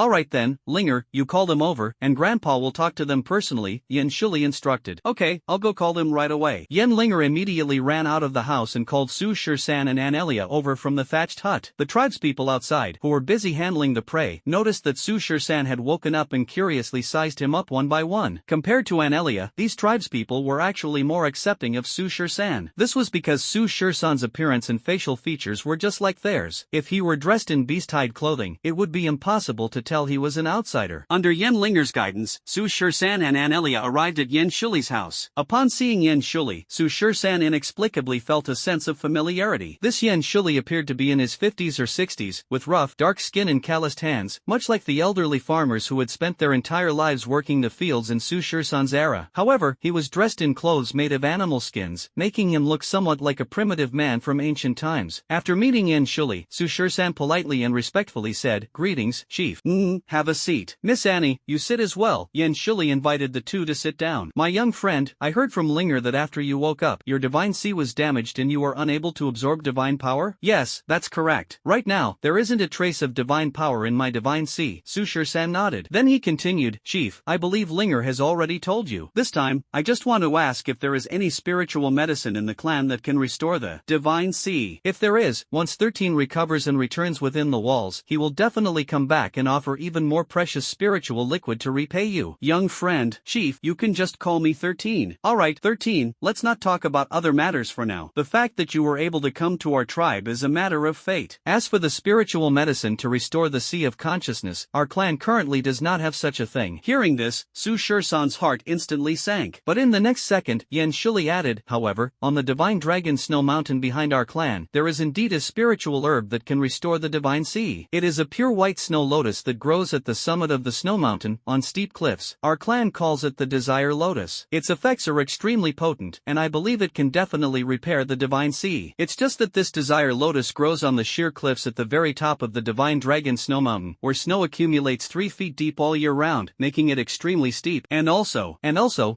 "Alright then, Linger, you call them over, and Grandpa will talk to them personally," Yen Shuli instructed. "Okay, I'll go call them right away." Yen Linger immediately ran out of the house and called Su Shirsan and Anelia over from the thatched hut. The tribespeople outside, who were busy handling the prey, noticed that Su Shirsan had woken up and curiously sized him up one by one. Compared to Anelia, these tribespeople were actually more accepting of Su Shirsan. This was because Su Shirsan's appearance and facial features were just like theirs. If he were dressed in beast-hide clothing, it would be impossible to tell he was an outsider. Under Yen Linger's guidance, Su Shirsan and Anelia arrived at Yen Shuli's house. Upon seeing Yen Shuli, Su Shirsan inexplicably felt a sense of familiarity. This Yen Shuli appeared to be in his 50s or 60s, with rough, dark skin and calloused hands, much like the elderly farmers who had spent their entire lives working the fields in Su Shirsan's era. However, he was dressed in clothes made of animal skins, making him look somewhat like a primitive man from ancient times. After meeting Yen Shuli, Su Shirsan politely and respectfully said, "Greetings, Chief. Have a seat. Miss Annie, you sit as well." Yen Shuli invited the two to sit down. "My young friend, I heard from Linger that after you woke up, your divine sea was damaged and you are unable to absorb divine power?" "Yes, that's correct. Right now, there isn't a trace of divine power in my divine sea." Su Shirsan nodded. Then he continued, "Chief, I believe Linger has already told you. This time, I just want to ask if there is any spiritual medicine in the clan that can restore the divine sea. If there is, once 13 recovers and returns within the walls, he will definitely come back and offer even more precious spiritual liquid to repay you." "Young friend, Chief, you can just call me 13. Alright, 13, let's not talk about other matters for now. The fact that you were able to come to our tribe is a matter of fate. As for the spiritual medicine to restore the sea of consciousness, our clan currently does not have such a thing." Hearing this, Su Shirsan's heart instantly sank. But in the next second, Yen Shuli added, "However, on the divine dragon snow mountain behind our clan, there is indeed a spiritual herb that can restore the divine sea. It is a pure white snow lotus that grows at the summit of the snow mountain, on steep cliffs. Our clan calls it the desire lotus. Its effects are extremely potent, and I believe it can definitely repair the divine sea. It's just that this desire lotus grows on the sheer cliffs at the very top of the divine dragon snow mountain, where snow accumulates 3 feet deep all year round, making it extremely steep. And also,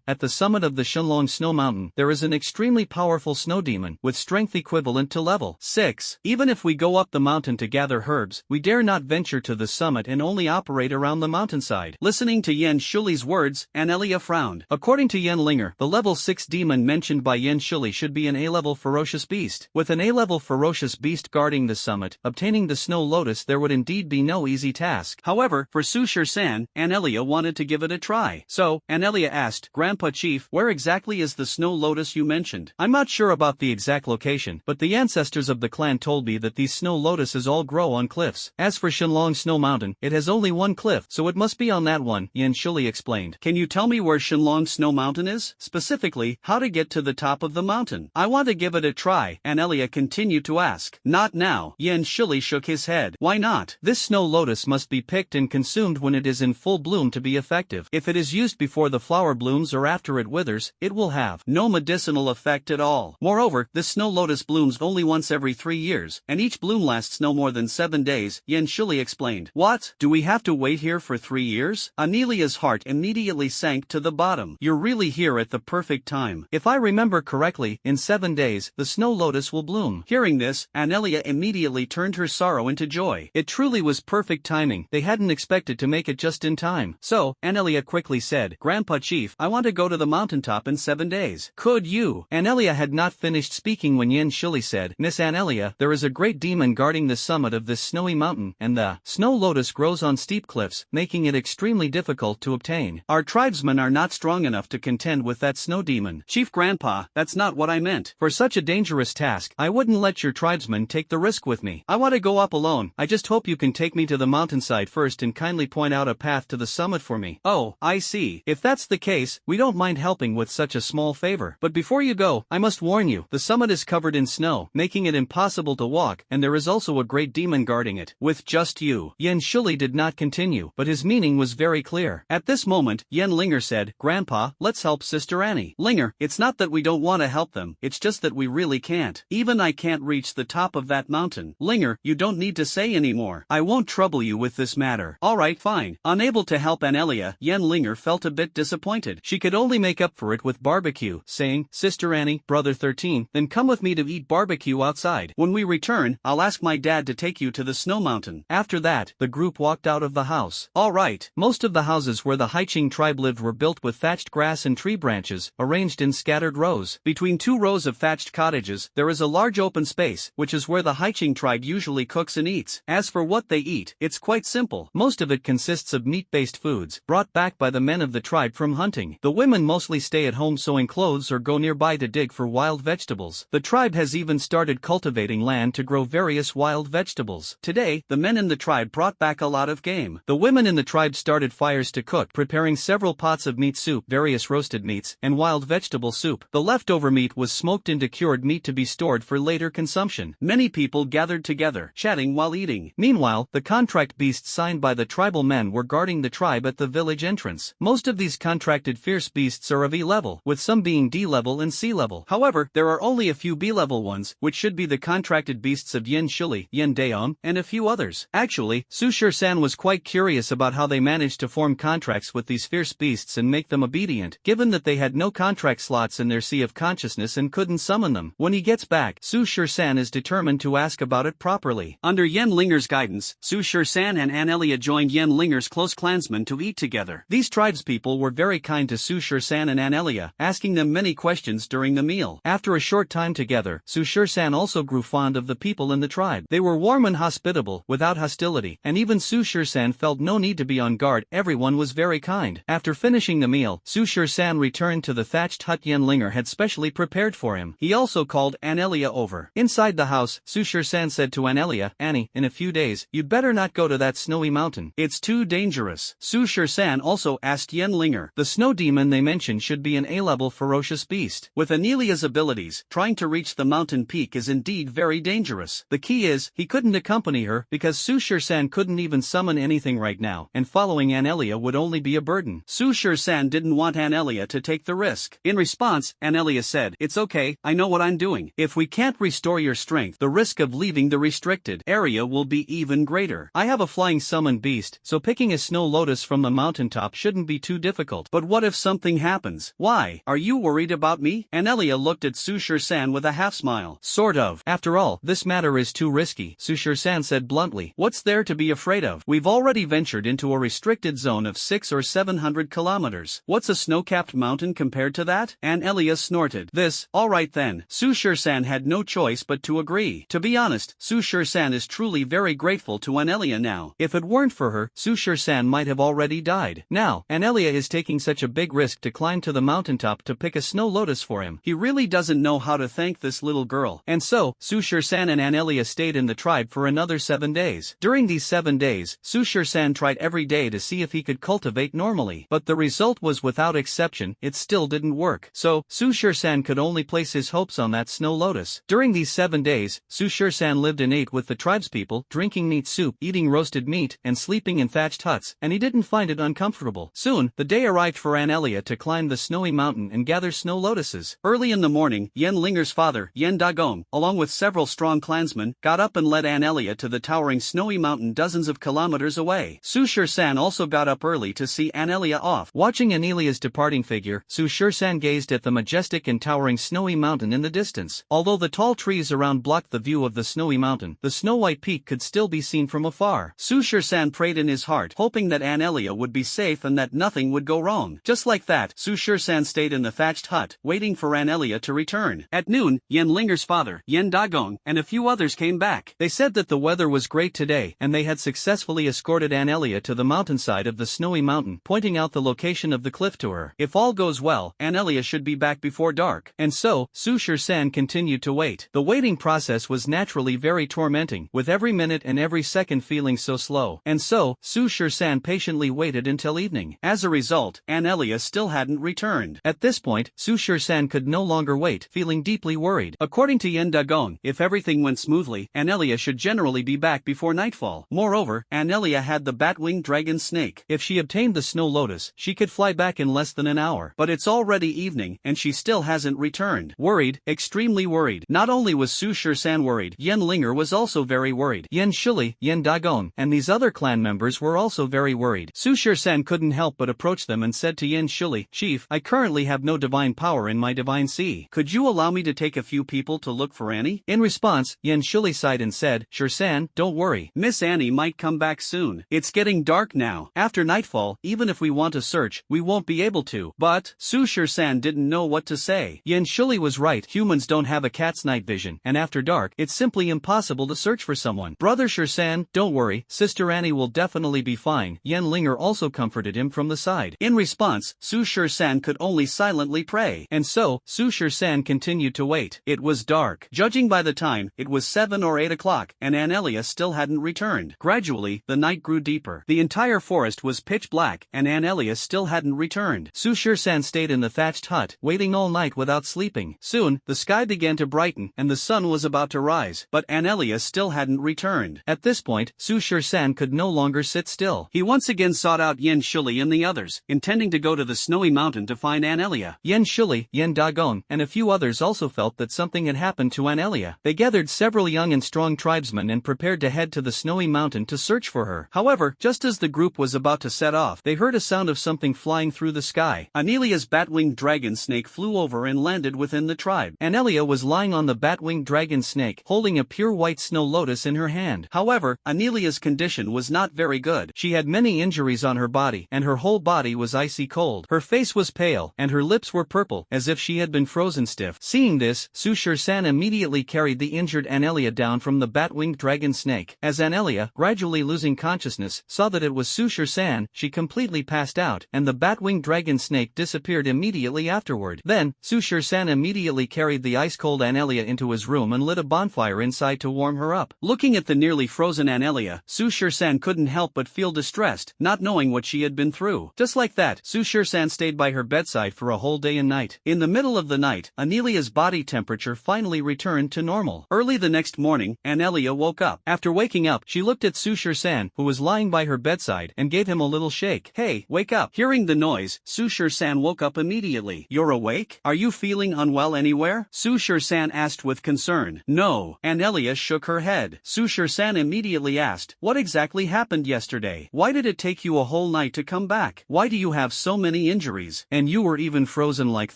at the summit of the Shenlong snow mountain, there is an extremely powerful snow demon, with strength equivalent to level 6. Even if we go up the mountain to gather herbs, we dare not venture to the summit and only operate around the mountainside." Listening to Yen Shuli's words, Anelia frowned. According to Yen Linger, the level 6 demon mentioned by Yen Shuli should be an A-level ferocious beast. With an A-level ferocious beast guarding the summit, obtaining the snow lotus there would indeed be no easy task. However, for Su Shirsan, Anelia wanted to give it a try. So, Anelia asked, "Grandpa Chief, where exactly is the snow lotus you mentioned?" "I'm not sure about the exact location, but the ancestors of the clan told me that these snow lotuses all grow on cliffs. As for Shenlong Snow Mountain, it has only one cliff, so it must be on that one," Yen Shuli explained. "Can you tell me where Shenlong Snow Mountain is? Specifically, how to get to the top of the mountain? I want to give it a try," Anelia continued to ask. "Not now." Yen Shuli shook his head. "Why not? This snow lotus must be picked and consumed when it is in full bloom to be effective. If it is used before the flower blooms or after it withers, it will have no medicinal effect at all. Moreover, this snow lotus blooms only once every 3 years, and each bloom lasts no more than 7 days, Yen Shuli explained. What? Do we have to wait here for 3 years? Anelia's heart immediately sank to the bottom. You're really here at the perfect time. If I remember correctly, in 7 days, the snow lotus will bloom. Hearing this, Anelia immediately turned her sorrow into joy. It truly was perfect timing. They hadn't expected to make it just in time. So, Anelia quickly said, Grandpa Chief, I want to go to the mountaintop in 7 days. Could you? Anelia had not finished speaking when Yen Shuli said, Miss Anelia, there is a great demon guarding the summit of this snowy mountain, and the snow lotus grows on steep cliffs, making it extremely difficult to obtain. Our tribesmen are not strong enough to contend with that snow demon. Chief Grandpa, that's not what I meant. For such a dangerous task, I wouldn't let your tribesmen take the risk with me. I want to go up alone. I just hope you can take me to the mountainside first and kindly point out a path to the summit for me. Oh, I see. If that's the case, we don't mind helping with such a small favor. But before you go, I must warn you, the summit is covered in snow, making it impossible to walk, and there is also a great demon guarding it. With just you. Yen Shuli did not continue, but his meaning was very clear. At this moment, Yen Linger said, Grandpa, let's help Sister Annie. Linger, it's not that we don't want to help them, it's just that we really can't. Even I can't reach the top of that mountain. Linger, you don't need to say anymore. I won't trouble you with this matter. Alright, fine. Unable to help Anelia, Yen Linger felt a bit disappointed. She could only make up for it with barbecue, saying, Sister Annie, Brother 13, then come with me to eat barbecue outside. When we return, I'll ask my dad to take you to the snow mountain. After that, the group walked out of the house. Alright. Most of the houses where the Haiqing tribe lived were built with thatched grass and tree branches, arranged in scattered rows. Between 2 rows of thatched cottages, there is a large open space, which is where the Haiqing tribe usually cooks and eats. As for what they eat, it's quite simple. Most of it consists of meat-based foods, brought back by the men of the tribe from hunting. The women mostly stay at home sewing clothes or go nearby to dig for wild vegetables. The tribe has even started cultivating land to grow various wild vegetables. Today, the men in the tribe brought back a lot of game. The women in the tribe started fires to cook, preparing several pots of meat soup, various roasted meats, and wild vegetable soup. The leftover meat was smoked into cured meat to be stored for later consumption. Many people gathered together, chatting while eating. Meanwhile, the contract beasts signed by the tribal men were guarding the tribe at the village entrance. Most of these contracted fierce beasts are of E level, with some being D level and C level. However, there are only a few B level ones, which should be the contracted beasts of Yen Shuli, Yen Daom, and a few others. Actually, Su Shur-san was quite curious about how they managed to form contracts with these fierce beasts and make them obedient, given that they had no contract slots in their sea of consciousness and couldn't summon them. When he gets back, Su Shur-san is determined to ask about it properly. Under Yen Linger's guidance, Su Shur-san and Anelia joined Yen Linger's close clansmen to eat together. These tribespeople were very kind to Su Shur-san and Anelia, asking them many questions during the meal. After a short time together, Su Shur-san also grew fond of the people in the tribe. They were warm and hospitable, without hostility, and even Su Shur-san felt no need to be on guard. Everyone was very kind. After finishing the meal, Su Shur-san returned to the thatched hut Yen Linger had specially prepared for him. He also called Anelia over. Inside the house, Su Shur-san said to Anelia, Annie, in a few days, you'd better not go to that snowy mountain. It's too dangerous. Su Shur-san also asked Yen Linger. The snow demon they mentioned should be an A-level ferocious beast. With Anelia's abilities, trying to reach the mountain peak is indeed very dangerous. The key is, he couldn't accompany her because Su Shur-san couldn't even summon anything right now, and following Anelia would only be a burden. Su Shur-san didn't want Anelia to take the risk. In response, Anelia said, It's okay, I know what I'm doing. If we can't restore your strength, the risk of leaving the restricted area will be even greater. I have a flying summon beast, so picking a snow lotus from the mountaintop shouldn't be too difficult. But what if something happens? Why? Are you worried about me? Anelia looked at Su Shur-san with a half-smile. Sort of. After all, this matter is too risky, Su Shur-san said bluntly. What's there to be afraid of? We've already ventured into a restricted zone of 600 or 700 kilometers. What's a snow-capped mountain compared to that? Anelia snorted. Alright then. Su Shur-san had no choice but to agree. To be honest, Su Shur-san is truly very grateful to Anelia now. If it weren't for her, Su Shur-san might have already died. Now, Anelia is taking such a big risk to climb to the mountaintop to pick a snow lotus for him. He really doesn't know how to thank this little girl. And so, Su Shur-san and Anelia stayed in the tribe for another 7 days. During these 7 days, Su Shur-san tried every day to see if he could cultivate normally. But the result was without exception, it still didn't work. So, Su Shur-san could only place his hopes on that snow lotus. During these 7 days, Su Shur-san lived and ate with the tribespeople, drinking meat soup, eating roasted meat, and sleeping in thatched huts, and he didn't find it uncomfortable. Soon, the day arrived for Anelia to climb the snowy mountain and gather snow lotuses. Early in the morning, morning, Yen Linger's father, Yen Dagong, along with several strong clansmen, got up and led Anelia to the towering snowy mountain dozens of kilometers away. Su Shur-san also got up early to see Anelia off. Watching Anelia's departing figure, Su Shur-san gazed at the majestic and towering snowy mountain in the distance. Although the tall trees around blocked the view of the snowy mountain, the snow-white peak could still be seen from afar. Su Shur-san prayed in his heart, hoping that Anelia would be safe and that nothing would go wrong. Just like that, Su Shur-san stayed in the thatched hut, waiting for Anelia to return. At noon, Yen Linger's father, Yen Dagong, and a few others came back. They said that the weather was great today, and they had successfully escorted Anelia to the mountainside of the snowy mountain, pointing out the location of the cliff to her. If all goes well, Anelia should be back before dark. And so, Su Shur-san continued to wait. The waiting process was naturally very tormenting, with every minute and every second feeling so slow. And so, Su Shur-san patiently waited until evening. As a result, Anelia still hadn't returned. At this point, Su Shur-san could no longer wait, feeling deeply worried. According to Yen Dagong, if everything went smoothly, Anelia should generally be back before nightfall. Moreover, Anelia had the bat-winged dragon snake. If she obtained the snow lotus, she could fly back in less than an hour. But it's already evening, and she still hasn't returned. Worried, extremely worried. Not only was Su Shur-san worried, Yen Linger was also very worried. Yen Shuli, Yen Dagong, and these other clan members were also very worried. Su Shur-san couldn't help but approach them and said to Yen Shuli, "Chief, I currently have no divine power in my divine sea. Could you allow me to take a few people to look for Annie?" In response, Yen Shuli sighed and said, "Shur-san, don't worry. Miss Annie might come back soon. It's getting dark now. After nightfall, even if we want to search, we won't be able to." But Su Shur-san didn't know what to say. Yen Shuli was right. Humans don't have a cat's night vision, and after dark, it's simply impossible to search for someone. "Brother Shur-san, don't worry. Sister Annie will definitely be fine." Yen Linger also comforted him from the side. In response, Su Shur-san could only silently pray. And so, Su Shur-san continued to wait. It was dark. Judging by the time, it was 7 or 8 o'clock, and Anelia still hadn't returned. Gradually, the night grew deeper. The entire forest was pitch black, and Anelia still hadn't returned. Su Shur-san stayed in the thatched hut, waiting all night without sleeping. Soon, the sky began to brighten, and the sun was about to rise, but Anelia still hadn't returned. At this point, Su Shur-san could no longer sit still. He once again sought out Yen Shuli and the others, intending to go to the snowy mountain to find Anelia. Yen Shuli, Yen Dagong, and a few others also felt that something had happened to Anelia. They gathered several young and strong tribesmen and prepared to head to the snowy mountain to search for her. However, just as the group was about to set off, they heard a sound of something flying through the sky. Anelia's bat-winged dragon snake flew over and landed within the tribe. Anelia was lying on the bat-winged dragon snake, holding a pure white snow lotus in her hand. However, Anelia's condition was not very good. She had many injuries on her body, and her whole body was icy cold. Her face was pale, and her lips were purple, as if she had been frozen stiff. Seeing this, Su Shur-san immediately carried the injured Anelia down from the bat-winged dragon snake. As Anelia, gradually losing consciousness, saw that it was Su Shur-san, she completely passed out, and the bat-winged dragon snake disappeared immediately afterward. Then, Su Shur-san immediately carried the ice-cold Anelia into his room and lit a bonfire inside to warm her up. Looking at the nearly frozen Anelia, Su Shur-san couldn't help but feel distressed, not knowing what she had been through. Just like that, Su Shur-san stayed by her bedside for a whole day and night. In the middle of the night, Anelia's body temperature finally returned to normal. Early the next morning, Anelia woke up. After waking up, she looked at Su Shur-san, who was lying by her bedside, and gave him a little shake. "Hey, wake up." Hearing the noise, Su Shur-san woke up immediately. "You're awake? Are you feeling unwell anywhere?" Su Shur-san asked with concern. "No." Anelia shook her head. Su Shur-san immediately asked, "What exactly happened yesterday? Why did it take you a whole night to come back? Why do you have so many injuries? And you were even frozen like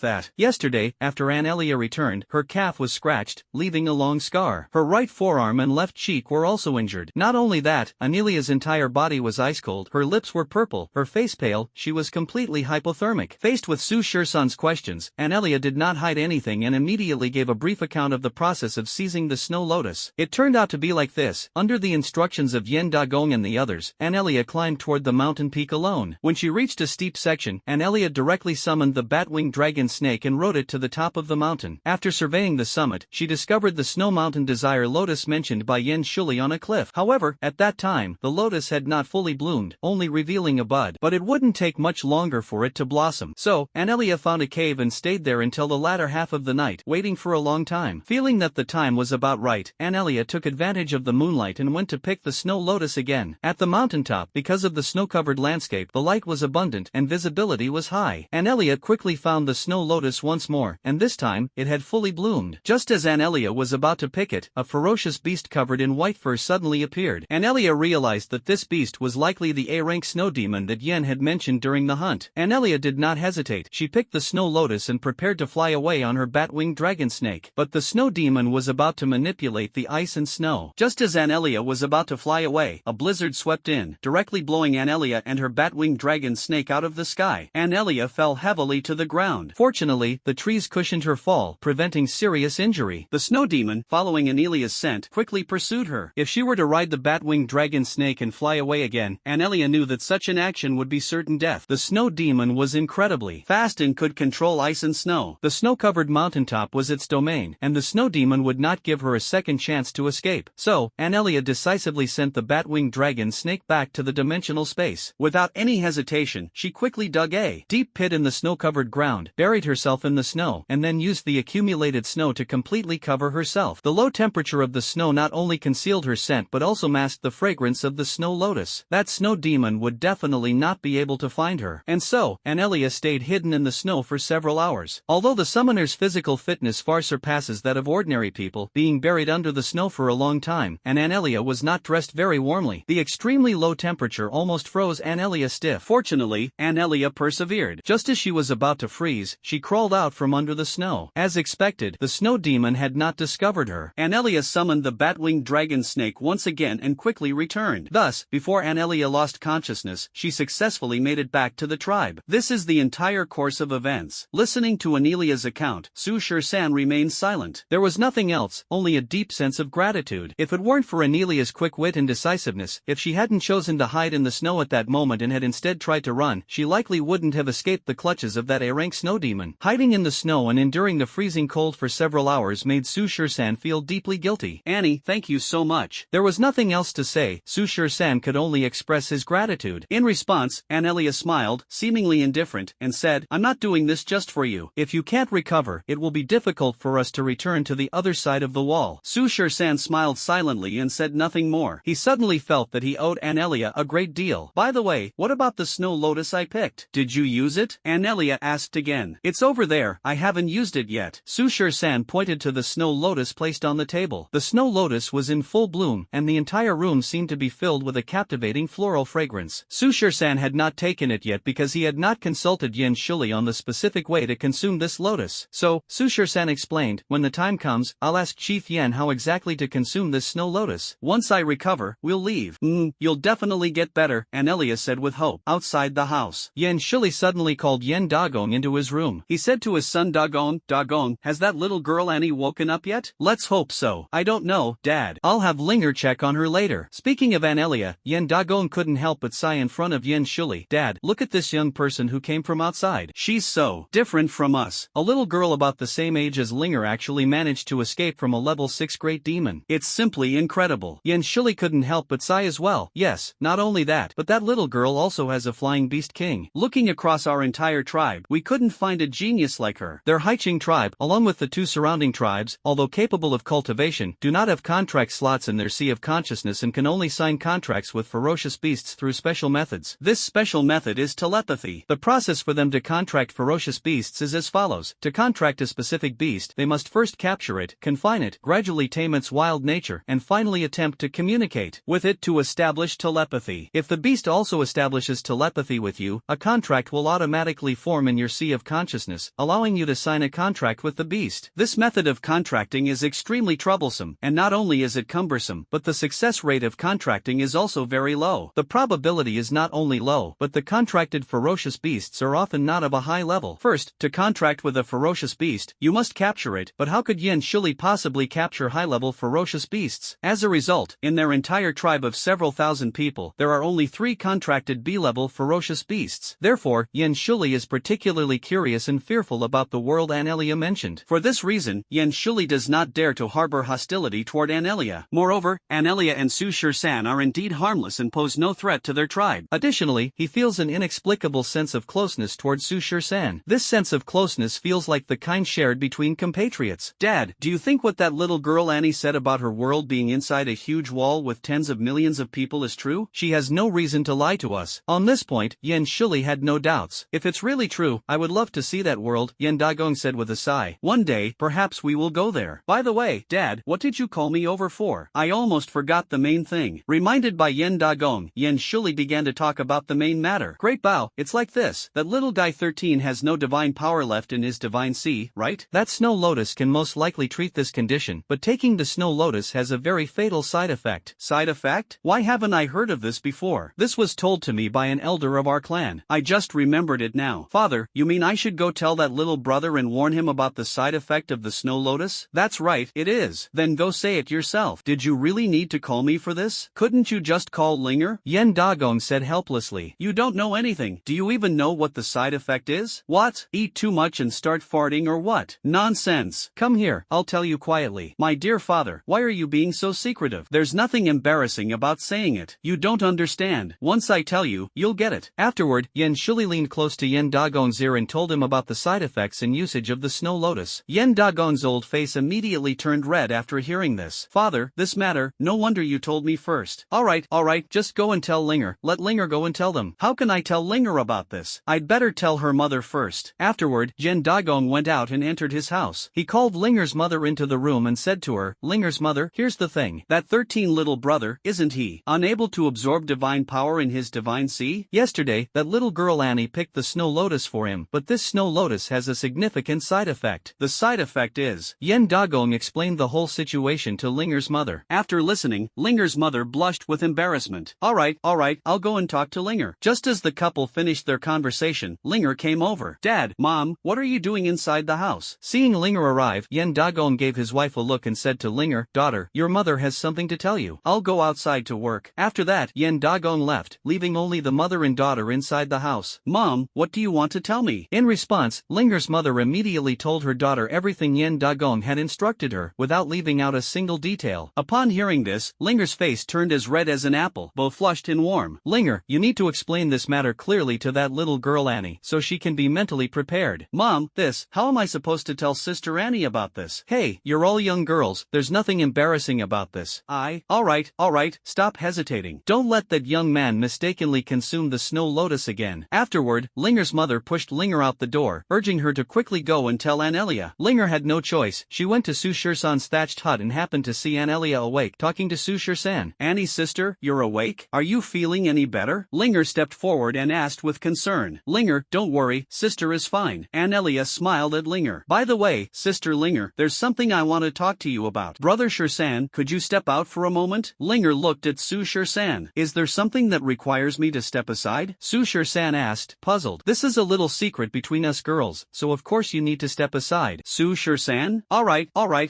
that." Yesterday, after Anelia returned, her calf was scratched, leaving a long scar. Her right forearm and left cheek were also injured. Not only that, Anelia's entire body was ice cold, her lips were purple, her face pale, she was completely hypothermic. Faced with Su Shur-san's questions, Anelia did not hide anything and immediately gave a brief account of the process of seizing the snow lotus. It turned out to be like this. Under the instructions of Yen Dagong and the others, Anelia climbed toward the mountain peak alone. When she reached a steep section, Anelia directly summoned the bat-winged dragon snake and rode it to the top of the mountain. After surveying the summit, she discovered the snow mountain desire lotus mentioned by Yen Shuli on a cliff. However, at that time, the lotus had not fully bloomed, only revealing a bud. But it wouldn't take much longer for it to blossom. So, Anelia found a cave and stayed there until the latter half of the night, waiting for a long time. Feeling that the time was about right, Anelia took advantage of the moonlight and went to pick the snow lotus again. At the mountaintop, because of the snow-covered landscape, the light was abundant and visibility was high. Anelia quickly found the snow lotus once more, and and this time, it had fully bloomed. Just as Anelia was about to pick it, a ferocious beast covered in white fur suddenly appeared. Anelia realized that this beast was likely the A-rank snow demon that Yen had mentioned during the hunt. Anelia did not hesitate. She picked the snow lotus and prepared to fly away on her bat-winged dragon snake. But the snow demon was about to manipulate the ice and snow. Just as Anelia was about to fly away, a blizzard swept in, directly blowing Anelia and her bat-winged dragon snake out of the sky. Anelia fell heavily to the ground. Fortunately, the trees cushioned her fall, preventing serious injury. The snow demon, following Anelia's scent, quickly pursued her. If she were to ride the bat-winged dragon snake and fly away again, Anelia knew that such an action would be certain death. The snow demon was incredibly fast and could control ice and snow. The snow-covered mountaintop was its domain, and the snow demon would not give her a second chance to escape. So, Anelia decisively sent the bat-winged dragon snake back to the dimensional space. Without any hesitation, she quickly dug a deep pit in the snow-covered ground, buried herself in the snow, and then used the accumulated snow to completely cover herself. The low temperature of the snow not only concealed her scent but also masked the fragrance of the snow lotus. That snow demon would definitely not be able to find her. And so, Anelia stayed hidden in the snow for several hours. Although the summoner's physical fitness far surpasses that of ordinary people, being buried under the snow for a long time, and Anelia was not dressed very warmly, the extremely low temperature almost froze Anelia stiff. Fortunately, Anelia persevered. Just as she was about to freeze, she crawled out from under the snow. As expected, the snow demon had not discovered her. Anelia summoned the bat-winged dragon snake once again and quickly returned. Thus, before Anelia lost consciousness, she successfully made it back to the tribe. This is the entire course of events. Listening to Anelia's account, Su Shur-san remained silent. There was nothing else, only a deep sense of gratitude. If it weren't for Anelia's quick wit and decisiveness, if she hadn't chosen to hide in the snow at that moment and had instead tried to run, she likely wouldn't have escaped the clutches of that A-rank snow demon. Hiding in the snow and enduring the freezing cold for several hours made Su Shur-san feel deeply guilty. Annie, thank you so much. There was nothing else to say. Su Shur-san could only express his gratitude. In response, Anelia smiled, seemingly indifferent, and said, I'm not doing this just for you. If you can't recover, it will be difficult for us to return to the other side of the wall. Su Shur-san smiled silently and said nothing more. He suddenly felt that he owed Anelia a great deal. By the way, what about the snow lotus I picked? Did you use it? Anelia asked again. It's over there, I haven't used it yet. Su Shur-san pointed to the snow lotus placed on the table. The snow lotus was in full bloom, and the entire room seemed to be filled with a captivating floral fragrance. Su Shur-san had not taken it yet because he had not consulted Yen Shuli on the specific way to consume this lotus. So, Su Shur-san explained, when the time comes, I'll ask Chief Yen how exactly to consume this snow lotus. Once I recover, we'll leave. You'll definitely get better, Anelia said with hope. Outside the house, Yen Shuli suddenly called Yen Dagong into his room. He said to his son Dagong, has that little girl Annie woken up yet? Let's hope so. I don't know, Dad. I'll have Linger check on her later. Speaking of Anelia, Yen Dagong couldn't help but sigh in front of Yen Shuli. Dad, look at this young person who came from outside. She's so different from us. A little girl about the same age as Linger actually managed to escape from a level 6 great demon. It's simply incredible. Yen Shuli couldn't help but sigh as well. Yes, not only that, but that little girl also has a flying beast king. Looking across our entire tribe, we couldn't find a genius like her. Their Haiching tribe, along with the two surrounding tribes, although capable of cultivation, do not have contract slots in their sea of consciousness and can only sign contracts with ferocious beasts through special methods. This special method is telepathy. The process for them to contract ferocious beasts is as follows. To contract a specific beast, they must first capture it, confine it, gradually tame its wild nature, and finally attempt to communicate with it to establish telepathy. If the beast also establishes telepathy with you, a contract will automatically form in your sea of consciousness, allowing you to sign a contract with the beast. This method of contracting is extremely troublesome, and not only is it cumbersome, but the success rate of contracting is also very low. The probability is not only low, but the contracted ferocious beasts are often not of a high level. First, to contract with a ferocious beast, you must capture it, but how could Yen Shuli possibly capture high-level ferocious beasts? As a result, in their entire tribe of several thousand people, there are only 3 contracted B-level ferocious beasts. Therefore, Yen Shuli is particularly curious and fearful about the world Anelia mentioned. For this reason, Yen Shuli does not dare to harbor hostility toward Anelia. Moreover, Anelia and Su Shur-san are indeed harmless and pose no threat to their tribe. Additionally, he feels an inexplicable sense of closeness toward Su Shur-san. This sense of closeness feels like the kind shared between compatriots. Dad, do you think what that little girl Annie said about her world being inside a huge wall with tens of millions of people is true? She has no reason to lie to us. On this point, Yen Shuli had no doubts. If it's really true, I would love to see that world, Yen Dagong Dagong said with a sigh. One day, perhaps we will go there. By the way, Dad, what did you call me over for? I almost forgot the main thing. Reminded by Yen Dagong, Yen Shuli began to talk about the main matter. Great Bao, it's like this. That little guy 13 has no divine power left in his divine sea, right? That snow lotus can most likely treat this condition, but taking the snow lotus has a very fatal side effect. Side effect? Why haven't I heard of this before? This was told to me by an elder of our clan. I just remembered it now. Father, you mean I should go tell that little brother and warn him about the side effect of the snow lotus? That's right, it is. Then go say it yourself. Did you really need to call me for this? Couldn't you just call Linger? Yen Dagong said helplessly. You don't know anything. Do you even know what the side effect is? What? Eat too much and start farting or what? Nonsense. Come here, I'll tell you quietly. My dear father, why are you being so secretive? There's nothing embarrassing about saying it. You don't understand. Once I tell you, you'll get it. Afterward, Yen Shuli leaned close to Yen Dagong's ear and told him about the side effects and usage of the snow lotus. Yen Dagong's old face immediately turned red after hearing this. Father, this matter, no wonder you told me first. Alright, just go and tell Linger. Let Linger go and tell them. How can I tell Linger about this? I'd better tell her mother first. Afterward, Yen Dagong went out and entered his house. He called Linger's mother into the room and said to her, Linger's mother, here's the thing. That 13 little brother, isn't he unable to absorb divine power in his divine sea? Yesterday, that little girl Annie picked the snow lotus for him, but this snow lotus has a significant side effect. The side effect is, Yen Dagong explained the whole situation to Linger's mother. After listening, Linger's mother blushed with embarrassment. Alright, I'll go and talk to Linger. Just as the couple finished their conversation, Linger came over. Dad, Mom, what are you doing inside the house? Seeing Linger arrive, Yen Dagong gave his wife a look and said to Linger, Daughter, your mother has something to tell you. I'll go outside to work. After that, Yen Dagong left, leaving only the mother and daughter inside the house. Mom, what do you want to tell me? In response, Linger's mother immediately told her daughter everything Yen Dagong had instructed her, without leaving out a single detail. Upon hearing this, Linger's face turned as red as an apple, both flushed and warm. Linger, you need to explain this matter clearly to that little girl Annie, so she can be mentally prepared. Mom, how am I supposed to tell Sister Annie about this? Hey, you're all young girls, there's nothing embarrassing about this. Alright, stop hesitating. Don't let that young man mistakenly consume the snow lotus again. Afterward, Linger's mother pushed Linger out the door, urging her to quickly go and tell Anelia. Linger had no choice. She went to Su Shirsan's thatched hut and happened to see Anelia awake, talking to Su Shirsan. Annie's sister, you're awake? Are you feeling any better? Linger stepped forward and asked with concern. Linger, don't worry, sister is fine. Anelia smiled at Linger. By the way, Sister Linger, there's something I want to talk to you about. Brother Shirsan, could you step out for a moment? Linger looked at Su Shirsan. Is there something that requires me to step aside? Su Shirsan asked, puzzled. This is a little secret between us girls, so of course you need to step aside. Su Shirsan? Alright,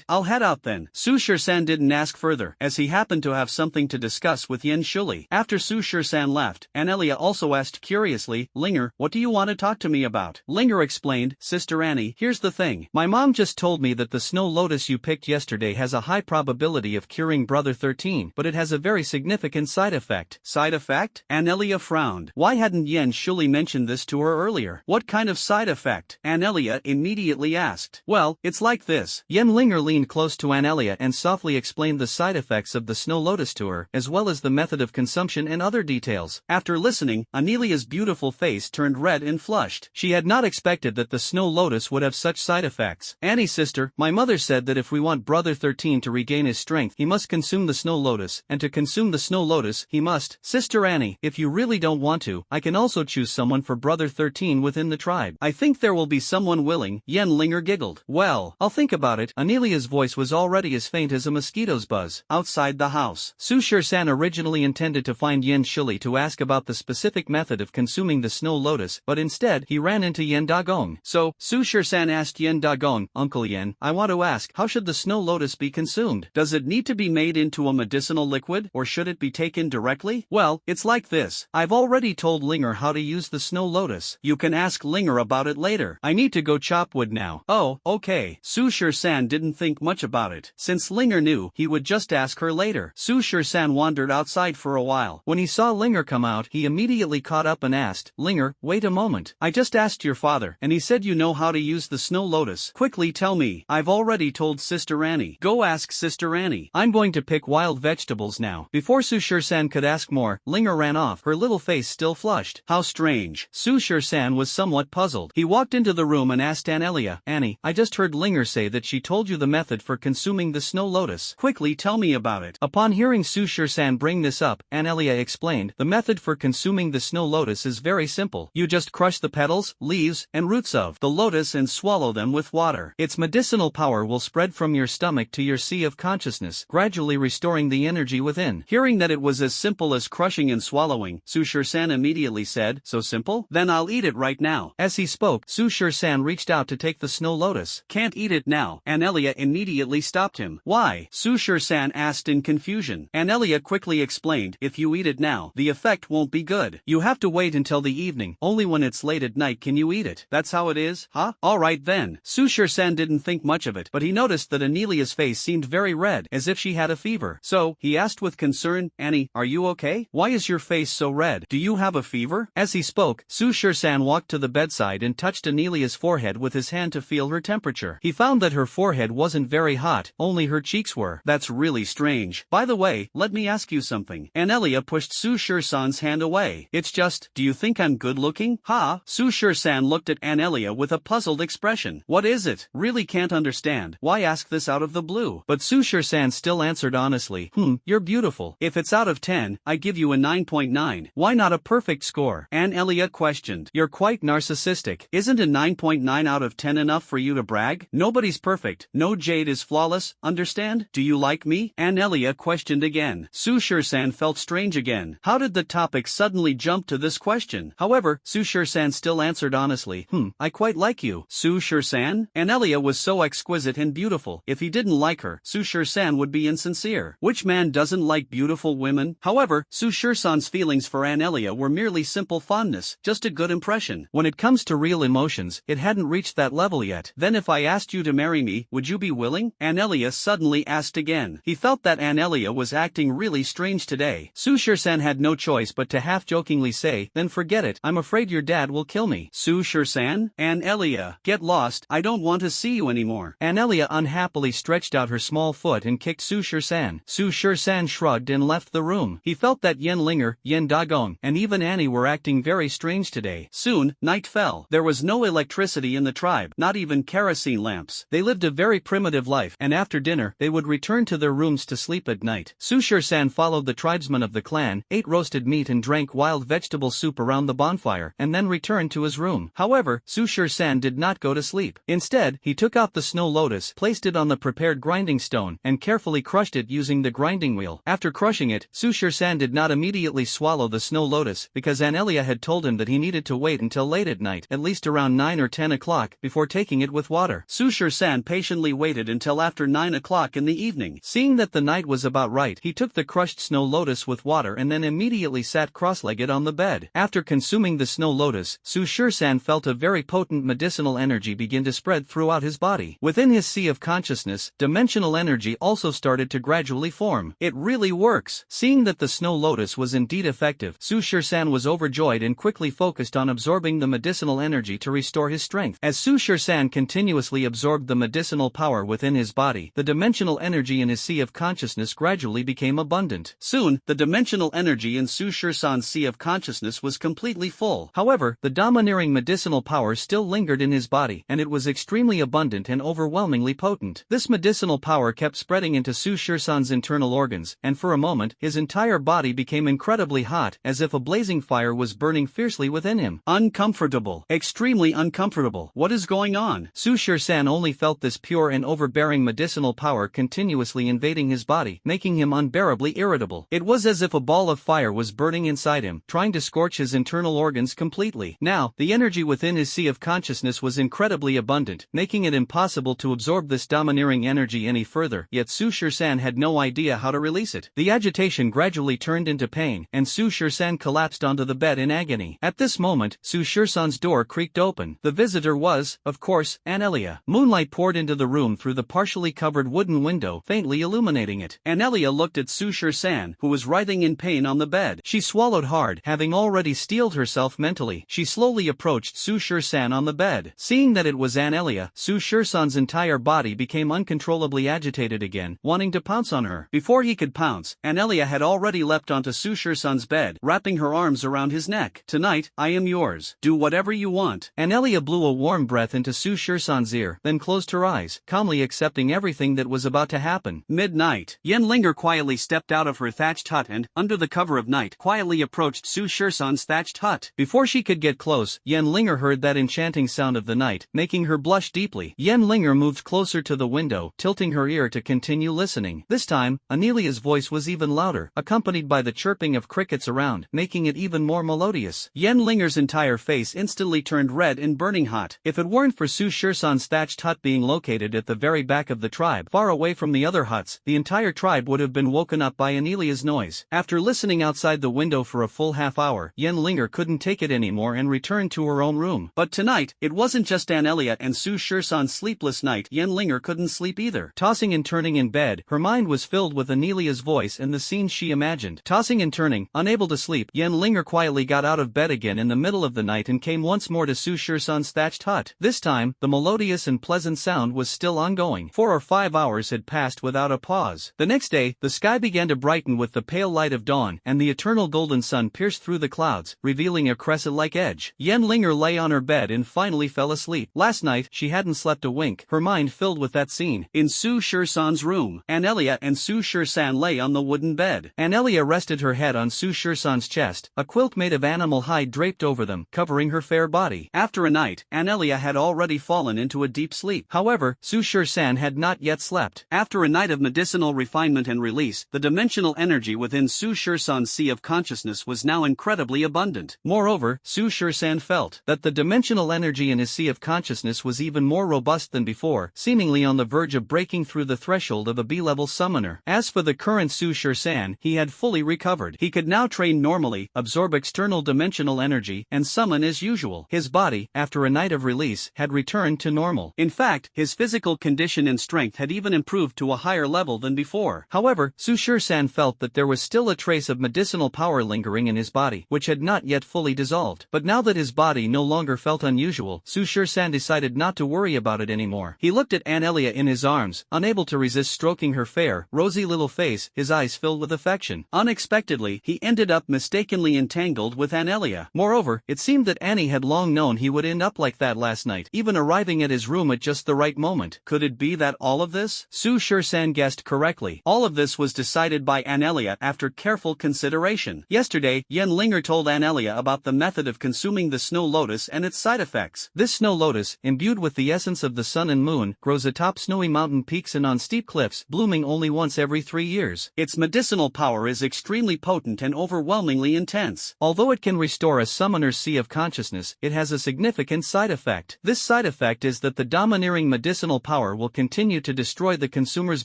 I'll head out then. Su Shirsan didn't ask further, as he happened to have something to discuss with Yen Shuli. After Su Shirsan left, Anelia also asked curiously, Linger, what do you want to talk to me about? Linger explained, Sister Annie, here's the thing. My mom just told me that the snow lotus you picked yesterday has a high probability of curing Brother 13, but it has a very significant side effect. Side effect? Anelia frowned. Why hadn't Yen Shuli mentioned this to her earlier? What kind of side effect? Anelia immediately asked. Well, it's like this. Yen Linger leaned close to Anelia and softly explained the side effects of the snow lotus to her, as well as the method of consumption and other details. After listening, Anelia's beautiful face turned red and flushed. She had not expected that the snow lotus would have such side effects. Annie's sister, my mother said that if we want Brother 13 to regain his strength, he must consume the snow lotus, and to consume the snow lotus, he must. Sister Annie, if you really don't want to, I can also choose someone for Brother 13 within the tribe. I think there will be someone willing. Yen Linger giggled. Well, I'll think about it. Anelia's voice was already as faint as a mosquito's buzz. Outside the house, Su Shirsan originally intended to find Yen Shuli to ask about the specific method of consuming the snow lotus, but instead, he ran into Yen Dagong. So, Su Shirsan asked Yen Dagong, Uncle Yen, I want to ask, how should the snow lotus be consumed? Does it need to be made into a medicinal liquid, or should it be taken directly? Well, it's like this. I've already told Linger how to use the snow lotus. You can ask Linger about it later. I need to go chop wood now. Oh, okay. Su Shirsan didn't think much about it. Since Linger knew, he would just ask her later. Su Shirsan wandered outside for a while. When he saw Linger come out, he immediately caught up and asked, Linger, wait a moment. I just asked your father, and he said you know how to use the snow lotus. Quickly tell me. I've already told Sister Annie. Go ask Sister Annie. I'm going to pick wild vegetables now. Before Su Shirsan could ask more, Linger ran off, her little face still flushed. How strange. Su Shirsan was somewhat puzzled. He walked into the room and asked Anelia. Annie, I just heard Linger say that she told you the method for consuming the snow lotus. Quickly tell me about it. Upon hearing Su Shur-san bring this up, Anelia explained, the method for consuming the snow lotus is very simple. You just crush the petals, leaves, and roots of the lotus and swallow them with water. Its medicinal power will spread from your stomach to your sea of consciousness, gradually restoring the energy within. Hearing that it was as simple as crushing and swallowing, Su Shur-san immediately said, so simple? Then I'll eat it right now. As he spoke, Su Shur-san reached out to take the snow lotus. Can't eat it now. Anelia immediately stopped him. Why? Su Shur-san asked in confusion. Anelia quickly explained, if you eat it now, the effect won't be good. You have to wait until the evening. Only when it's late at night can you eat it. That's how it is, huh? Alright then. Su Shur-san didn't think much of it, but he noticed that Anelia's face seemed very red, as if she had a fever. So, he asked with concern, Annie, are you okay? Why is your face so red? Do you have a fever? As he spoke, Su Shur-san walked to the bedside and touched Anelia's forehead with his hand to feel her temperature. He found that her forehead wasn't very hot, only her cheeks were. That's really strange. By the way, let me ask you something. Anelia pushed Su Shur-san's hand away. It's just, do you think I'm good looking? Ha? Su Shur-san looked at Anelia with a puzzled expression. What is it? Really can't understand. Why ask this out of the blue? But Su Shur-san still answered honestly, you're beautiful. If it's out of 10, I give you a 9.9. Why not a perfect score? Anelia questioned. You're quite narcissistic. Isn't a 9.9 out of 10 enough for you to brag? Nobody's perfect. No jade is flawless, understand? Do you like me? Anelia questioned again. Su Shur-san felt strange again. How did the topic suddenly jump to this question? However, Su Shur-san still answered honestly, I quite like you. Su Shur-san? Anelia was so exquisite and beautiful. If he didn't like her, Su Shur-san would be insincere. Which man doesn't like beautiful women? However, Su Shur-san's feelings for Anelia were merely simple fondness, just a good impression. When it comes to real emotions, it hadn't reached that level yet. Then if I asked you to marry me, would you be willing? Anelia suddenly asked again. He felt that Anelia was acting really strange today. Su Shur-san had no choice but to half-jokingly say, then forget it, I'm afraid your dad will kill me. Su Shur-san? Anelia, get lost, I don't want to see you anymore. Anelia unhappily stretched out her small foot and kicked Su Shur-san. Su Shur-san shrugged and left the room. He felt that Yen Linger, Yen Dagong, and even Annie were acting very strange today. Soon, night fell. There was no electricity in the tribe, not even kerosene lamps. They lived a very primitive life, and after dinner, they would return to their rooms to sleep at night. Su Shur-san followed the tribesmen of the clan, ate roasted meat and drank wild vegetable soup around the bonfire, and then returned to his room. However, Su Shur-san did not go to sleep. Instead, he took out the snow lotus, placed it on the prepared grinding stone, and carefully crushed it using the grinding wheel. After crushing it, Su Shur-san did not immediately swallow the snow lotus, because Anelia had told him that he needed to wait until late at night, at least around 9 or 10 o'clock, before taking it with water. Su Shur-san patiently waited until after 9 o'clock in the evening. Seeing that the night was about right, he took the crushed snow lotus with water and then immediately sat cross-legged on the bed. After consuming the snow lotus, Su Shur-san felt a very potent medicinal energy begin to spread throughout his body. Within his sea of consciousness, dimensional energy also started to gradually form. It really works. Seeing that the snow lotus was indeed effective, Su Shur-san was overjoyed and quickly focused on absorbing the medicinal energy to restore his strength. As Su Shur-san continuously absorbed the medicinal power within his body, the dimensional energy in his sea of consciousness gradually became abundant. Soon, the dimensional energy in Su Shur-san's sea of consciousness was completely full. However, the domineering medicinal power still lingered in his body, and it was extremely abundant and overwhelmingly potent. This medicinal power kept spreading into Su Shur-san's internal organs, and for a moment, his entire body became incredibly hot, as if a blazing fire was burning fiercely within him. Uncomfortable. Extremely uncomfortable. What is going on? Su Shur-san only felt this pure and overbearing medicinal power continuously invading his body, making him unbearably irritable. It was as if a ball of fire was burning inside him, trying to scorch his internal organs completely. Now, the energy within his sea of consciousness was incredibly abundant, making it impossible to absorb this domineering energy any further, yet Su Shur-san had no idea how to release it. The agitation gradually turned into pain, and Su Shur-san collapsed onto the bed in agony. At this moment, Su Shur-san's door creaked open. The visitor was, of course, Anelia. Moonlight poured into the room through the partially covered wooden window, faintly illuminating it. Anelia looked at Su Shur-san, who was writhing in pain on the bed. She swallowed hard, having already steeled herself mentally. She slowly approached Su Shur-san on the bed. Seeing that it was Anelia, Su Shur-san's entire body became uncontrollably agitated again, wanting to pounce on her. Before he could pounce, Anelia had already leapt onto Su Shur-san's bed, wrapping her arms around his neck. Tonight, I am yours. Do whatever you want. Anelia blew a warm breath into Su Shisan's ear, then closed her eyes, calmly accepting everything that was about to happen. Midnight. Yen Linger quietly stepped out of her thatched hut and, under the cover of night, quietly approached Su Shisan's thatched hut. Before she could get close, Yen Linger heard that enchanting sound of the night, making her blush deeply. Yen Linger moved closer to the window, tilting her ear to continue listening. This time, Anelia's voice was even louder, accompanied by the chirping of crickets around, making it even more melodious. Yen Linger's entire face instantly turned red and burning hot. If it weren't for Su Shisan's thatched hut being located at the very back of the tribe, far away from the other huts, the entire tribe would have been woken up by Anelia's noise. After listening outside the window for a full half-hour, Yen Linger couldn't take it anymore and returned to her own room. But tonight, it wasn't just Anelia and Su Shisan's sleepless night. Yen Linger couldn't sleep either. Tossing and turning in bed, her mind was filled with Anelia's voice and the scenes she imagined. Tossing and turning, unable to sleep, Yen Linger quietly got out of bed again in the middle of the night and came once more to Su Shisan's thatched hut. This time, the melodious and pleasant sound was still ongoing. 4 or 5 hours had passed without a pause. The next day, the sky began to brighten with the pale light of dawn, and the eternal golden sun pierced through the clouds, revealing a crescent-like edge. Yen Linger lay on her bed and finally fell asleep. Last night, she hadn't slept a wink, her mind filled with that scene. In Su Shisan's room, Anelia and Su Shisan lay on the wooden bed. Anelia rested her head on Su Shisan's chest, a quilt made of animal hide draped over them, covering her fair body. After a night, Anelia had already fallen into a deep sleep. However, Su Shisan had not yet slept. After a night of medicinal refinement and release, the dimensional energy within Su Shisan's sea of consciousness was now incredibly abundant. Moreover, Su Shisan felt that the dimensional energy in his sea of consciousness was even more robust than before, seemingly on the verge of breaking through the threshold of a B-level summoner. As for the current Su Shisan, he had fully recovered. He could now train normally, absorb external dimensional energy, and summon as usual. His body, after a night of release, had returned to normal. In fact, his physical condition and strength had even improved to a higher level than before. However, Su Shisan felt that there was still a trace of medicinal power lingering in his body, which had not yet fully dissolved. But now that his body no longer felt unusual, Su Shisan decided not to worry about it anymore. He looked at Anelia in his arms, unable to resist stroking her fair, rosy little face, his eyes filled with affection. Unexpectedly, he ended up mistakenly entangled with Anelia. Moreover, it seemed that Annie had long known he would end up like that last night, even arriving at his room at just the right moment. Could it be that all of this? Su Shisan guessed correctly. All of this was decided by Anelia after careful consideration. Yesterday, Yen Linger told Anelia about the method of consuming the snow lotus and its side effects. This snow lotus, imbued with the essence of the sun and moon, grows atop snowy mountain peaks and on steep cliffs, blooming only once every 3 years. Its medicinal power is extremely potent and overwhelmingly intense. Although it can restore a summoner's sea of consciousness, it has a significant side effect. This side effect is that the domineering medicinal power will continue to destroy the consumer's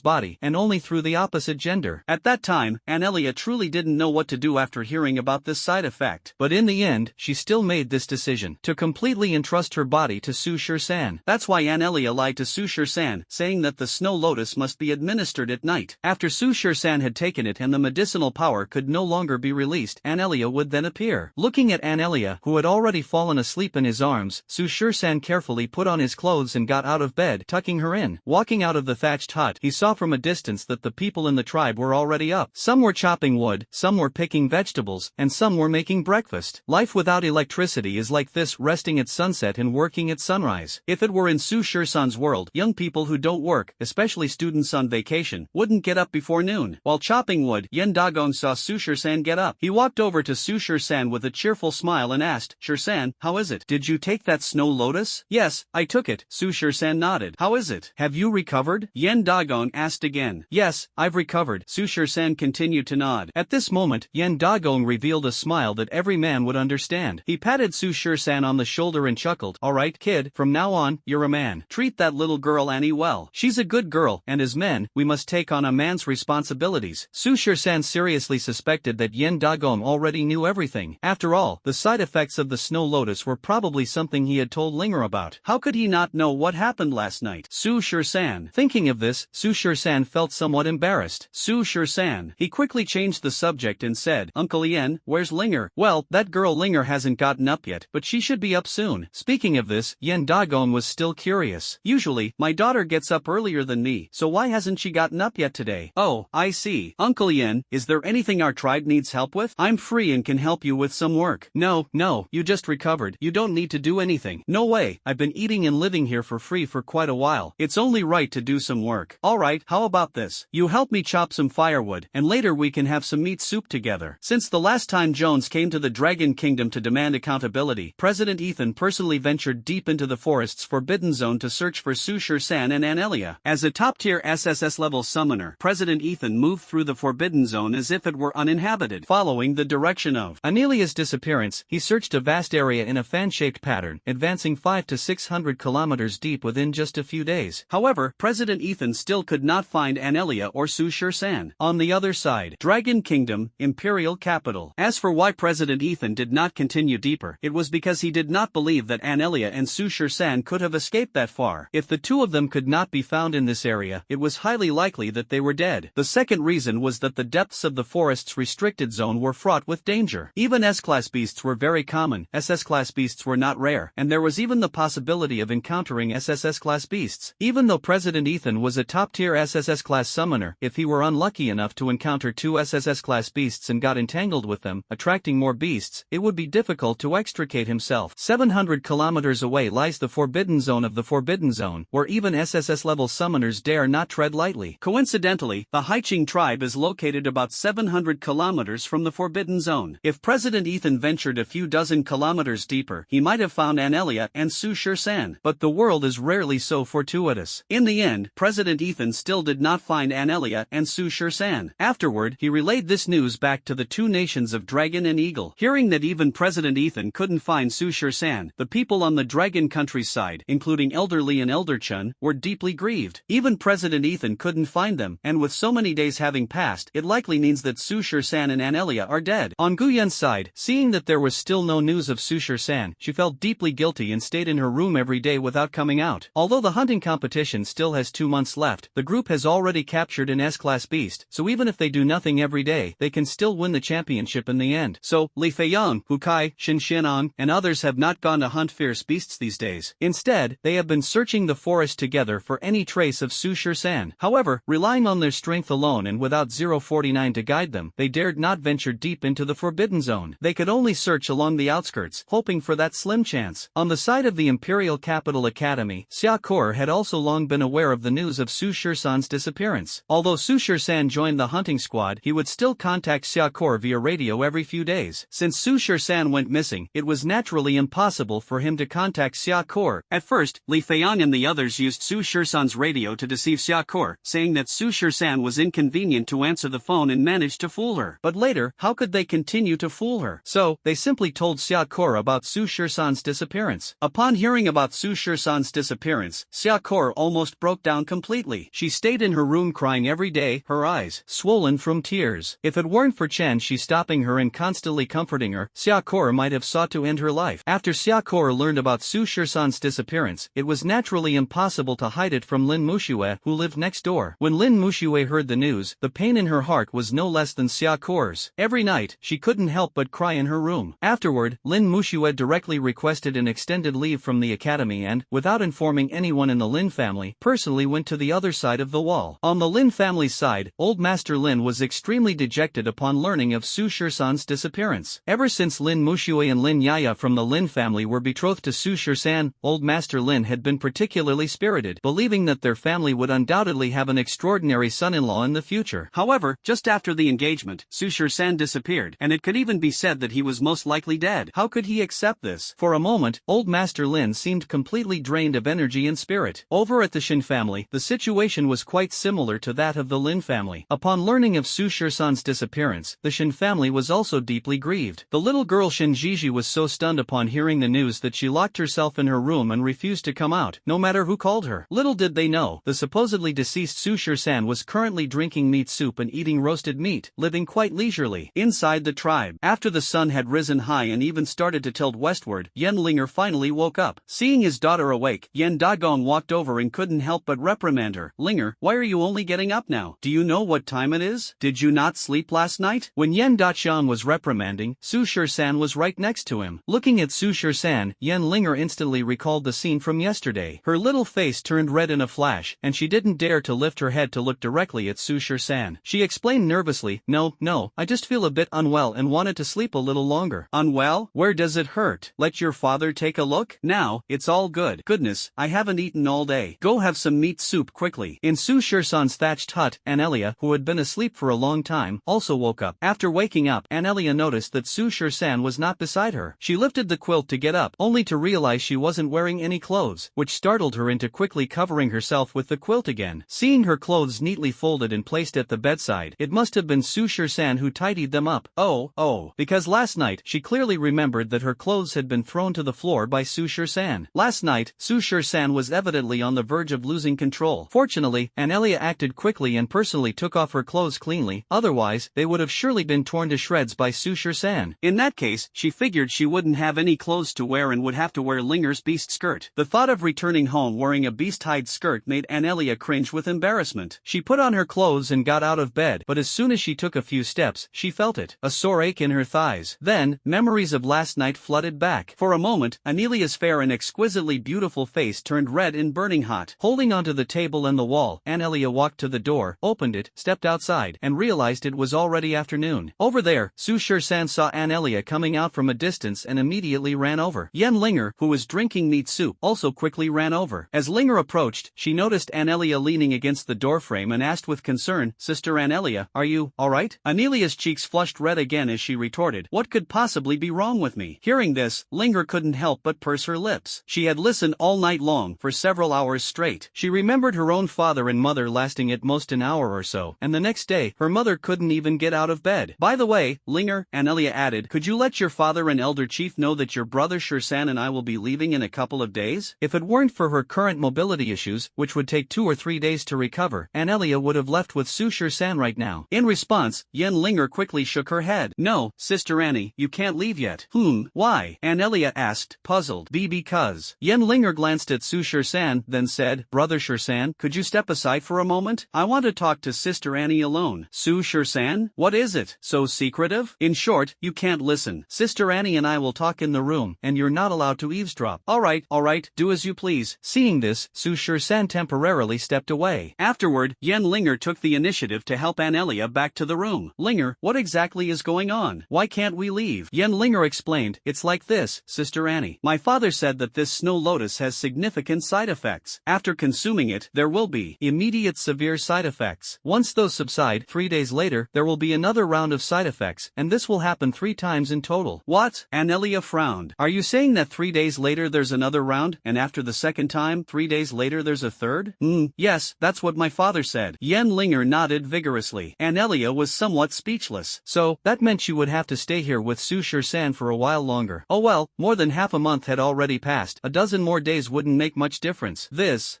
body, and only through the opposite gender. At that time, Anelia truly didn't know what to do after hearing about this side effect. But in the end, she still made this decision, to completely entrust her body to Su Shisan. That's why Anelia lied to Su Shisan, saying that the snow lotus must be administered at night. After Su Shisan had taken it and the medicinal power could no longer be released, Anelia would then appear. Looking at Anelia, who had already fallen asleep in his arms, Su Shisan carefully put on his clothes and got out of bed, tucking her in. Walking out of the thatched hut, he saw from a distance that the people in the tribe were already up. Some were chopping wood, some were picking vegetables, and some were making breakfast. Life without electricity is like this, resting at sunset and working at sunrise. If it were in Su Shisan's world, young people who don't work, especially students on vacation, wouldn't get up before noon. While chopping wood, Yen Dagon saw Su Shisan get up. He walked over to Su Shisan with a cheerful smile and asked, "Shisan, how is it? Did you take that snow lotus?" "Yes, I took it." Su Shisan nodded. "How is it? Have you recovered?" Yen Dagon asked again. "Yes, I've recovered." Su Shisan continued to nod. At this moment, Yen Dagon revealed a smile that every man would understand. He patted Su Shisan on the shoulder and chuckled. "All right, kid, from now on, you're a man. Treat that little girl Annie well. She's a good girl, and as men, we must take on a man's responsibilities." Su Shisan seriously suspected that Yen Dagon already knew everything. After all, the side effects of the snow lotus were probably something he had told Linger about. How could he not know what happened last night? Su Shisan. Thinking of this, Su Shisan felt somewhat embarrassed. Su Shisan. He quickly changed the subject and said, "Uncle Yen, where's Linger?" "Well, that girl Linger hasn't gotten up yet, but she should be up soon." Speaking of this, Yen Dagon was still curious. "Usually, my daughter gets up earlier than me, so why hasn't she gotten up yet today?" "Oh, I see. Uncle Yen, is there anything our tribe needs help with? I'm free and can help you with some work." No, you just recovered. You don't need to do anything." laughing. No way, I've been eating and living here for free for quite a while. It's only right to do some work. Alright, how about this? You help me chop some firewood, and later we can have some meat soup together. Since the last time Jones came to the Dragon Kingdom to demand accountability, President Ethan personally ventured deep into the forest's Forbidden Zone to search for Su Shur-san and Anelia. As a top-tier SSS-level summoner, President Ethan moved through the Forbidden Zone as if it were uninhabited. Following the direction of Anelia's disappearance, he searched a vast area in a fan-shaped pattern, advancing 500 to 600 kilometers deep within just a few days. However, President Ethan still could not find Anelia or Su Shur-san. On the other side, Dragon Kingdom, Imperial Capital. As for why President Ethan did not continue deeper, it was because he did not believe that Anelia and Su Shur-san could have escaped that far. If the two of them could not be found in this area, it was highly likely that they were dead. The second reason was that the depths of the forest's restricted zone were fraught with danger. Even S-class beasts were very common, SS-class beasts were not rare, and there was even the possibility of encountering SSS-class beasts. Even though President Ethan was a top-tier SSS-class summoner, if he were unlucky enough to encounter two SSS-class beasts and got entangled with them, attracting more beasts, it would be difficult to extricate himself. 700 kilometers away lies the Forbidden Zone of the Forbidden Zone, where even SSS-level summoners dare not tread lightly. Coincidentally, the Haiqing tribe is located about 700 kilometers from the Forbidden Zone. If President Ethan ventured a few dozen kilometers deeper, he might have found Anelia and Su Shur-san. But the world is rarely so fortuitous. In the end, President Ethan still did not find Anelia and Su Shur-san. Afterward, he relayed this news back to the two nations of Dragon and Eagle. Hearing that even President Ethan couldn't find Su Shur-san, the people on the Dragon countryside, including Elder Li and Elder Chun, were deeply grieved. Even President Ethan couldn't find them, and with so many days having passed, it likely means that Su Shur-san and Anelia are dead. On Guyen's side, seeing that there was still no news of Su Shur-san, she felt deeply guilty and stayed in her room every day without coming out. Although the hunting competition still has 2 months left, the group has already captured an S-class beast, so even if they do nothing every day, they can still win the championship in the end. So, Li Feiyang, Hu Kai, Shin Xian'an, and others have not gone to hunt fierce beasts these days. Instead, they have been searching the forest together for any trace of Su Shur-san. However, relying on their strength alone and without 049 to guide them, they dared not venture deep into the Forbidden Zone. They could only search along the outskirts, hoping for that slim chance. On the side of the Imperial Capital Academy, Xia Kor had also long been aware of the news of Su Shur-san's disappearance. Although Su Shur-san joined the hunting squad, he would still contact Xia Kor via radio every few days. Since Su Shur-san went missing, it was naturally impossible for him to contact Xia Kor. At first, Li Feiyang and the others used Su Shur-san's radio to deceive Xia Kor, saying that Su Shur-san was inconvenient to answer the phone and managed to fool her. But later, how could they continue to fool her? So, they simply told Xia Kor about Su Shur-san's disappearance. Upon hearing about Su Shur-san's disappearance, Xia Kor almost broke down completely. She stayed in her room crying every day, her eyes swollen from tears. If it weren't for Chen Shi stopping her and constantly comforting her, Xia Kor might have sought to end her life. After Xia Kor learned about Su Shur-san's disappearance, it was naturally impossible to hide it from Lin Muxue, who lived next door. When Lin Muxue heard the news, the pain in her heart was no less than Xia Kor's. Every night, she couldn't help but cry in her room. Afterward, Lin Muxue directly requested an extended leave from the academy and, without informing anyone in the Lin family, personally went to the other side of the wall. On the Lin family's side, Old Master Lin was extremely dejected upon learning of Su Shur-san's disappearance. Ever since Lin Muxue and Lin Yaya from the Lin family were betrothed to Su Shur-san, Old Master Lin had been particularly spirited, believing that their family would undoubtedly have an extraordinary son-in-law in the future. However, just after the engagement, Su Shur-san disappeared, and it could even be said that he was most likely dead. How could he accept this? For a moment, Old Master Lin seemed completely drained of energy and spirit. Over at the Shin family, the situation was quite similar to that of the Lin family. Upon learning of Su Shur-san's disappearance, the Shin family was also deeply grieved. The little girl Shin Jiji was so stunned upon hearing the news that she locked herself in her room and refused to come out, no matter who called her. Little did they know, the supposedly deceased Su Shur-san was currently drinking meat soup and eating roasted meat, living quite leisurely inside the tribe. After the sun had risen high and even started to tilt westward, Yen Linger finally woke up. Seeing his daughter awake, Yen Dagong walked over and couldn't help but reprimand her. "Linger, why are you only getting up now? Do you know what time it is? Did you not sleep last night?" When Yen Daqiang was reprimanding, Su Shur-san was right next to him. Looking at Su Shur-san, Yen Linger instantly recalled the scene from yesterday. Her little face turned red in a flash, and she didn't dare to lift her head to look directly at Su Shur-san. She explained nervously, No, I just feel a bit unwell and wanted to sleep a little longer." "Unwell? Where does it hurt? Let your father take take a look? Now, it's all good. Goodness, I haven't eaten all day. Go have some meat soup quickly. In Su Shirsan's thatched hut, Anelia, who had been asleep for a long time, also woke up. After waking up, Anelia noticed that Su Shirsan was not beside her. She lifted the quilt to get up, only to realize she wasn't wearing any clothes, which startled her into quickly covering herself with the quilt again. Seeing her clothes neatly folded and placed at the bedside, it must have been Su Shirsan who tidied them up. Oh, because last night, she clearly remembered that her clothes had been thrown to the floor by Su Shirsan. Last night, Su Shirsan was evidently on the verge of losing control. Fortunately, Anelia acted quickly and personally took off her clothes cleanly, otherwise, they would have surely been torn to shreds by Su Shirsan. In that case, she figured she wouldn't have any clothes to wear and would have to wear Linger's beast skirt. The thought of returning home wearing a beast-hide skirt made Anelia cringe with embarrassment. She put on her clothes and got out of bed, but as soon as she took a few steps, she felt it, a sore ache in her thighs. Then, memories of last night flooded back. For a moment, Anelia's fair and exquisitely beautiful face turned red and burning hot. Holding onto the table and the wall, Anelia walked to the door, opened it, stepped outside, and realized it was already afternoon. Over there, Su Shirsan saw Anelia coming out from a distance and immediately ran over. Yen Linger, who was drinking meat soup, also quickly ran over. As Linger approached, she noticed Anelia leaning against the doorframe and asked with concern, "Sister Anelia, are you alright?" Anelia's cheeks flushed red again as she retorted, "What could possibly be wrong with me?" Hearing this, Linger couldn't help but purse her lips. She had listened all night long, for several hours straight. She remembered her own father and mother lasting at most an hour or so, and the next day, her mother couldn't even get out of bed. "By the way, Linger," Anelia added, "could you let your father and elder chief know that your brother Shirsan and I will be leaving in a couple of days?" If it weren't for her current mobility issues, which would take 2 or 3 days to recover, Anelia would have left with Su Shirsan right now. In response, Yen Linger quickly shook her head. "No, Sister Annie, you can't leave yet." Why?" Anelia asked, puzzled. Because. Yen Linger glanced at Su Shirsan, then said, "Brother Shirsan, could you step aside for a moment? I want to talk to Sister Annie alone." "Su Shirsan? What is it? So secretive? In short, you can't listen. Sister Annie and I will talk in the room, and you're not allowed to eavesdrop." Alright, do as you please." Seeing this, Su Shirsan temporarily stepped away. Afterward, Yen Linger took the initiative to help Anelia back to the room. "Linger, what exactly is going on? Why can't we leave?" Yen Linger explained, "It's like this, Sister Annie. My father said that this snow lotus has significant side effects. After consuming it, there will be immediate severe side effects. Once those subside, 3 days later, there will be another round of side effects, and this will happen 3 times in total." "What?" Anelia frowned. "Are you saying that 3 days later there's another round, and after the second time, 3 days later there's a third?" Yes, that's what my father said." Yen Linger nodded vigorously. Anelia was somewhat speechless. "So, that meant you would have to stay here with Su Shirsan for a while longer." "Oh well, more than half a month had already passed. A dozen more days wouldn't make much difference."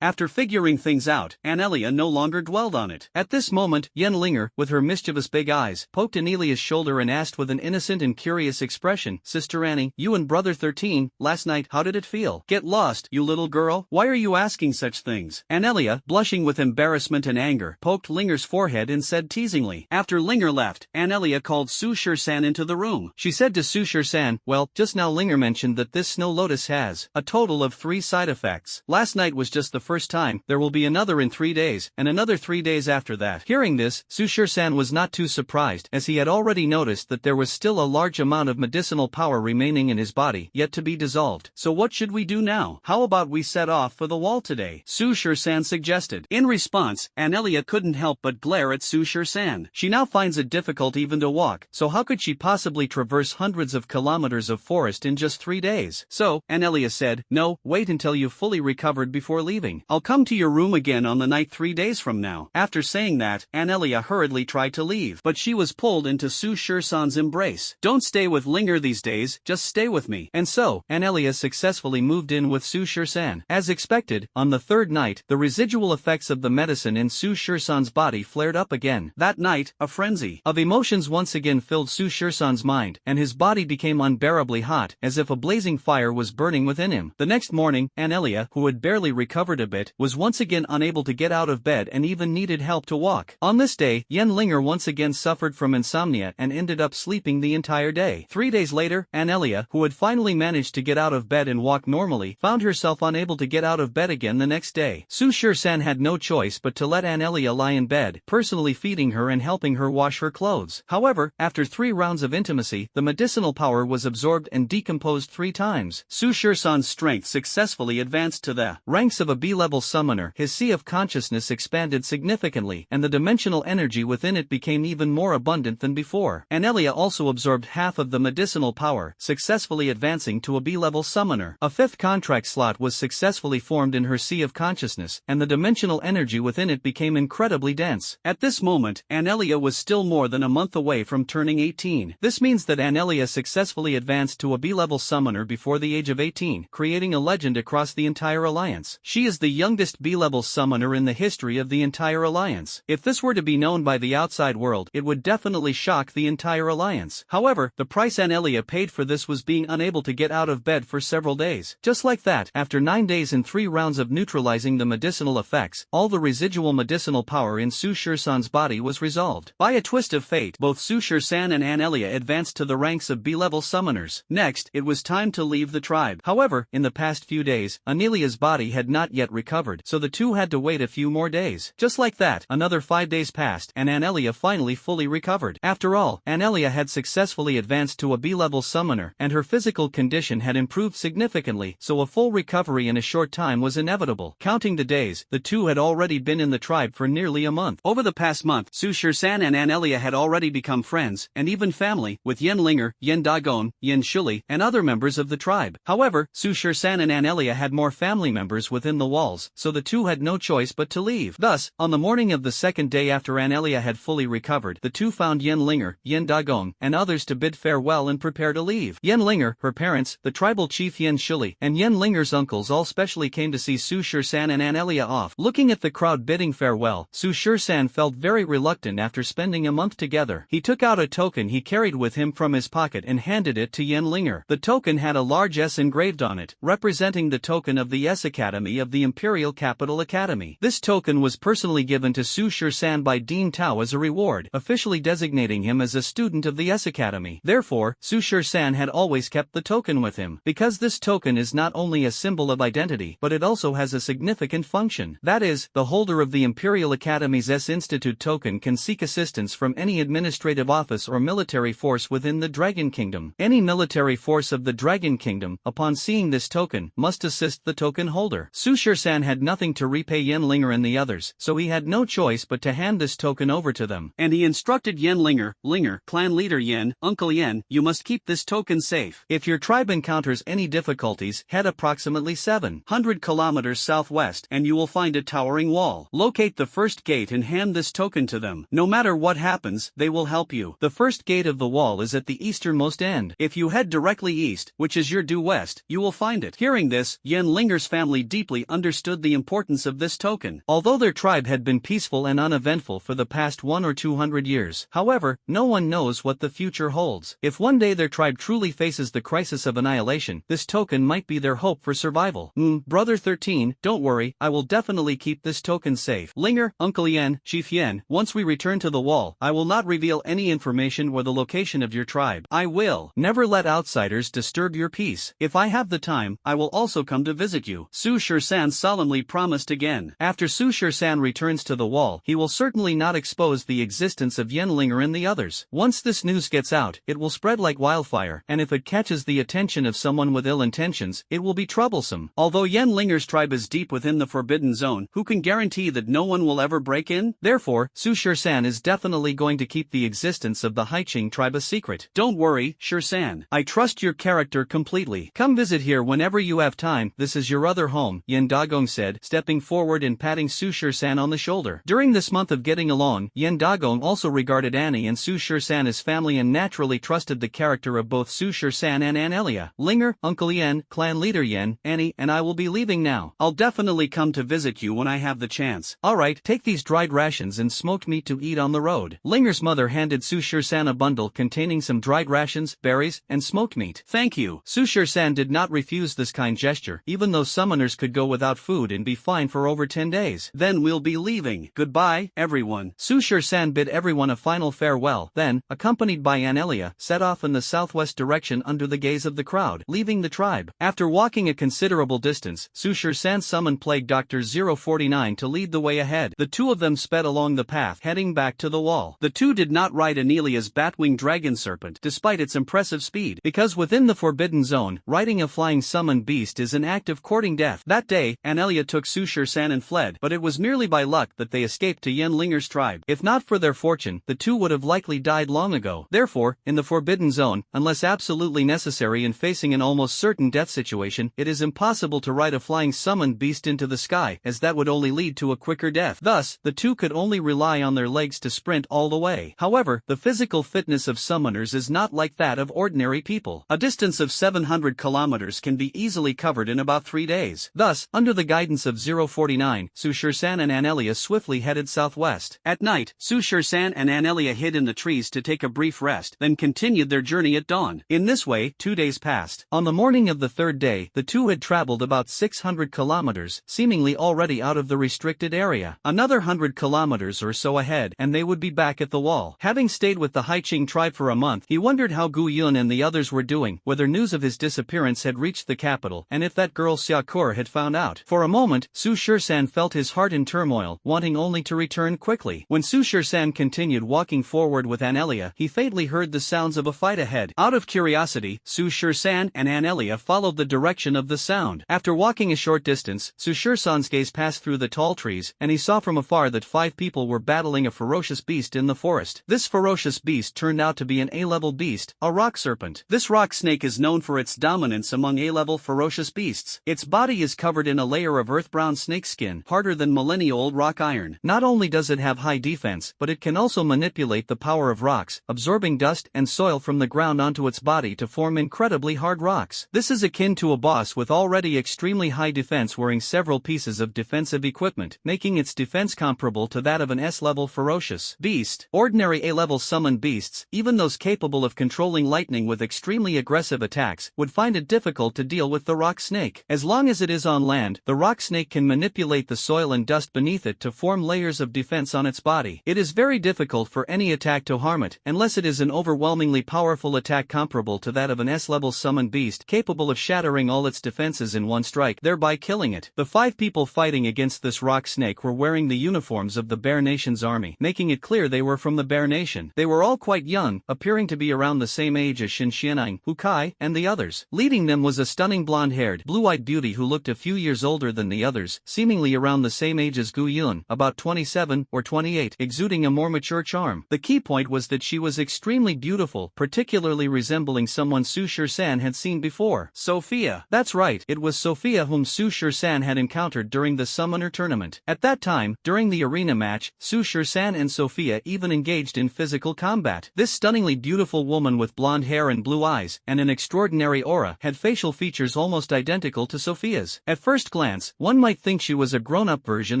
After figuring things out, Anelia no longer dwelled on it. At this moment, Yen Linger, with her mischievous big eyes, poked Anelia's shoulder and asked with an innocent and curious expression, "Sister Annie, you and Brother 13, last night, how did it feel?" "Get lost, you little girl. Why are you asking such things?" Anelia, blushing with embarrassment and anger, poked Linger's forehead and said teasingly. After Linger left, Anelia called Su Shirsan into the room. She said to Su Shirsan, "Well, just now Linger mentioned that this snow lotus has a total of 3 side effects. Last night was just the first time, there will be another in 3 days, and another 3 days after that." Hearing this, Su Shirsan was not too surprised, as he had already noticed that there was still a large amount of medicinal power remaining in his body, yet to be dissolved. "So what should we do now? How about we set off for the wall today?" Su Shirsan suggested. In response, Anelia couldn't help but glare at Su Shirsan. She now finds it difficult even to walk, so how could she possibly traverse hundreds of kilometers of forest in just 3 days? So, Anelia said, "No, wait until you've fully recovered before leaving. I'll come to your room again on the night 3 days from now." After saying that, Anelia hurriedly tried to leave, but she was pulled into Su Shirsan's embrace. "Don't stay with Linger these days, just stay with me." And so, Anelia successfully moved in with Su Shirsan. As expected, on the 3rd night, the residual effects of the medicine in Su Shirsan's body flared up again. That night, a frenzy of emotions once again filled Su Shirsan's mind, and his body became unbearably hot, as if a blazing fire was burning within him. The next morning, Anelia, who had barely recovered a bit, was once again unable to get out of bed and even needed help to walk. On this day, Yen Linger once again suffered from insomnia and ended up sleeping the entire day. 3 days later, Anelia, who had finally managed to get out of bed and walk normally, found herself unable to get out of bed again the next day. Su Shirsan had no choice but to let Anelia lie in bed, personally feeding her and helping her wash her clothes. However, after 3 rounds of intimacy, the medicinal power was absorbed and decomposed 3 times. times. Su Shursan's strength successfully advanced to the ranks of a B-level summoner. His sea of consciousness expanded significantly, and the dimensional energy within it became even more abundant than before. Anelia also absorbed half of the medicinal power, successfully advancing to a B-level summoner. A fifth contract slot was successfully formed in her sea of consciousness, and the dimensional energy within it became incredibly dense. At this moment, Anelia was still more than a month away from turning 18. This means that Anelia successfully advanced to a B-level summoner before the age of 18, creating a legend across the entire alliance. She is the youngest B-level summoner in the history of the entire alliance. If this were to be known by the outside world, it would definitely shock the entire alliance. However, the price Anelia paid for this was being unable to get out of bed for several days. Just like that, after 9 days and 3 rounds of neutralizing the medicinal effects, all the residual medicinal power in Su Shursan's body was resolved. By a twist of fate, both Su Shursan and Anelia advanced to the ranks of B-level summoners. Next, it was time to leave the tribe. However, in the past few days, Anelia's body had not yet recovered, so the two had to wait a few more days. Just like that, another 5 days passed, and Anelia finally fully recovered. After all, Anelia had successfully advanced to a B-level summoner, and her physical condition had improved significantly, so a full recovery in a short time was inevitable. Counting the days, the two had already been in the tribe for nearly a month. Over the past month, Su Shursan and Anelia had already become friends, and even family, with Yen Linger, Yen Dagon, Yen Shuli, and other members of the tribe. However, Su Shursan and Anelia had more family members within the walls, so the two had no choice but to leave. Thus, on the morning of the second day after Anelia had fully recovered, the two found Yen Linger, Yen Dagon, and others to bid farewell and prepare to leave. Yen Linger, her parents, the tribal chief Yen Shuli, and Yen Linger's uncles all specially came to see Su Shursan and Anelia off. Looking at the crowd bidding farewell, Su Shursan felt very reluctant after spending a month together. He took out a token he carried with him from his pocket and handed it to Yen Linger. The token had a large S engraved on it, representing the token of the S Academy of the Imperial Capital Academy. This token was personally given to Su Shursan by Dean Tao as a reward, officially designating him as a student of the S Academy. Therefore, Su Shursan had always kept the token with him, because this token is not only a symbol of identity, but it also has a significant function. That is, the holder of the Imperial Academy's S Institute token can seek assistance from any administrative office or military force within the Dragon Kingdom. Any military force of the Dragon Kingdom, upon seeing this token, must assist the token holder. Su Shursan had nothing to repay Yen Linger and the others, so he had no choice but to hand this token over to them. And he instructed Yen Linger, clan leader Yen, Uncle Yen, you must keep this token safe. If your tribe encounters any difficulties, head approximately 700 kilometers southwest, and you will find a towering wall. Locate the first gate and hand this token to them. No matter what happens, they will help you. The first gate of the wall is at the easternmost end. If you head directly east, which is your due west, you will find it. Hearing this, Yen Linger's family deeply understood the importance of this token. Although their tribe had been peaceful and uneventful for the past 100 or 200 years, however, no one knows what the future holds. If one day their tribe truly faces the crisis of annihilation, this token might be their hope for survival. Brother 13, don't worry, I will definitely keep this token safe. Linger, Uncle Yen, Chief Yen, once we return to the wall, I will not reveal any information or the location of your tribe. I will never let outsiders disturb your peace. If I have the time, I will also come to visit you. Su Shursan solemnly promised again. After Su Shursan returns to the wall, he will certainly not expose the existence of Yen Linger and the others. Once this news gets out, it will spread like wildfire, and if it catches the attention of someone with ill intentions, it will be troublesome. Although Yen Linger's tribe is deep within the Forbidden Zone, who can guarantee that no one will ever break in? Therefore, Su Shursan is definitely going to keep the existence of the Haiqing tribe a secret. Don't worry, Shursan. I trust your character completely. Come visit here whenever you have time. This is your other home, Yen Dagong said, stepping forward and patting Su Shursan on the shoulder. During this month of getting along, Yen Dagong also regarded Annie and Su Shursan as family and naturally trusted the character of both Su Shursan and Anelia. Linger, Uncle Yen, clan leader Yen, Annie, and I will be leaving now. I'll definitely come to visit you when I have the chance. Alright, take these dried rations and smoked meat to eat on the road. Linger's mother handed Su Shursan a bundle containing some dried rations, berries, and smoked meat. Thank you. Su Shursan did not refuse this kind gesture, even though summoners could go without food and be fine for over 10 days. Then we'll be leaving. Goodbye, everyone. Su Shursan bid everyone a final farewell, then, accompanied by Anelia, set off in the southwest direction under the gaze of the crowd, leaving the tribe. After walking a considerable distance, Su Shursan summoned Plague Doctor 049 to lead the way ahead. The two of them sped along the path, heading back to the wall. The two did not ride Anelia's Batwing Dragon Serpent, despite its impressive speed, because within the Forbidden Forbidden Zone, riding a flying summoned beast is an act of courting death. That day, Anelia took Su Shur-san and fled, but it was merely by luck that they escaped to Yen Linger's tribe. If not for their fortune, the two would have likely died long ago. Therefore, in the Forbidden Zone, unless absolutely necessary in facing an almost certain death situation, it is impossible to ride a flying summoned beast into the sky, as that would only lead to a quicker death. Thus, the two could only rely on their legs to sprint all the way. However, the physical fitness of summoners is not like that of ordinary people. A distance of 700 kilometers can be easily covered in about 3 days. Thus, under the guidance of 049, Su Shur-san and Anelia swiftly headed southwest. At night, Su Shur-san and Anelia hid in the trees to take a brief rest, then continued their journey at dawn. In this way, 2 days passed. On the morning of the third day, the two had traveled about 600 kilometers, seemingly already out of the restricted area. Another 100 kilometers or so ahead, and they would be back at the wall. Having stayed with the Haiqing tribe for a month, he wondered how Gu Yun and the others were doing, whether news of his disappearance had reached the capital, and if that girl Xiaokur had found out. For a moment, Su Shur-san felt his heart in turmoil, wanting only to return quickly. When Su Shur-san continued walking forward with Anelia, he faintly heard the sounds of a fight ahead. Out of curiosity, Su Shur-san and Anelia followed the direction of the sound. After walking a short distance, Su Shur-san's gaze passed through the tall trees, and he saw from afar that 5 people were battling a ferocious beast in the forest. This ferocious beast turned out to be an A-level beast, a rock serpent. This rock snake is known for its dominance among A-level ferocious beasts. Its body is covered in a layer of earth-brown snakeskin, harder than millennia-old rock iron. Not only does it have high defense, but it can also manipulate the power of rocks, absorbing dust and soil from the ground onto its body to form incredibly hard rocks. This is akin to a boss with already extremely high defense wearing several pieces of defensive equipment, making its defense comparable to that of an S-level ferocious beast. Ordinary A-level summoned beasts, even those capable of controlling lightning with extremely aggressive attacks, would find it difficult to deal with the rock snake. As long as it is on land, the rock snake can manipulate the soil and dust beneath it to form layers of defense on its body. It is very difficult for any attack to harm it, unless it is an overwhelmingly powerful attack comparable to that of an S-level summoned beast capable of shattering all its defenses in one strike, thereby killing it. The 5 people fighting against this rock snake were wearing the uniforms of the Bear Nation's army, making it clear they were from the Bear Nation. They were all quite young, appearing to be around the same age as Shin Xianang, Hu Kai, and the others. Leading them was a stunning blonde-haired, blue-eyed beauty who looked a few years older than the others, seemingly around the same age as Gu Yun, about 27 or 28, exuding a more mature charm. The key point was that she was extremely beautiful, particularly resembling someone Su Shur-san had seen before. Sophia. That's right, it was Sophia whom Su Shur-san had encountered during the Summoner Tournament. At that time, during the arena match, Su Shur-san and Sophia even engaged in physical combat. This stunningly beautiful woman with blonde hair and blue eyes, and an extraordinary aura, had facial features almost identical to Sophia's. At first glance, one might think she was a grown-up version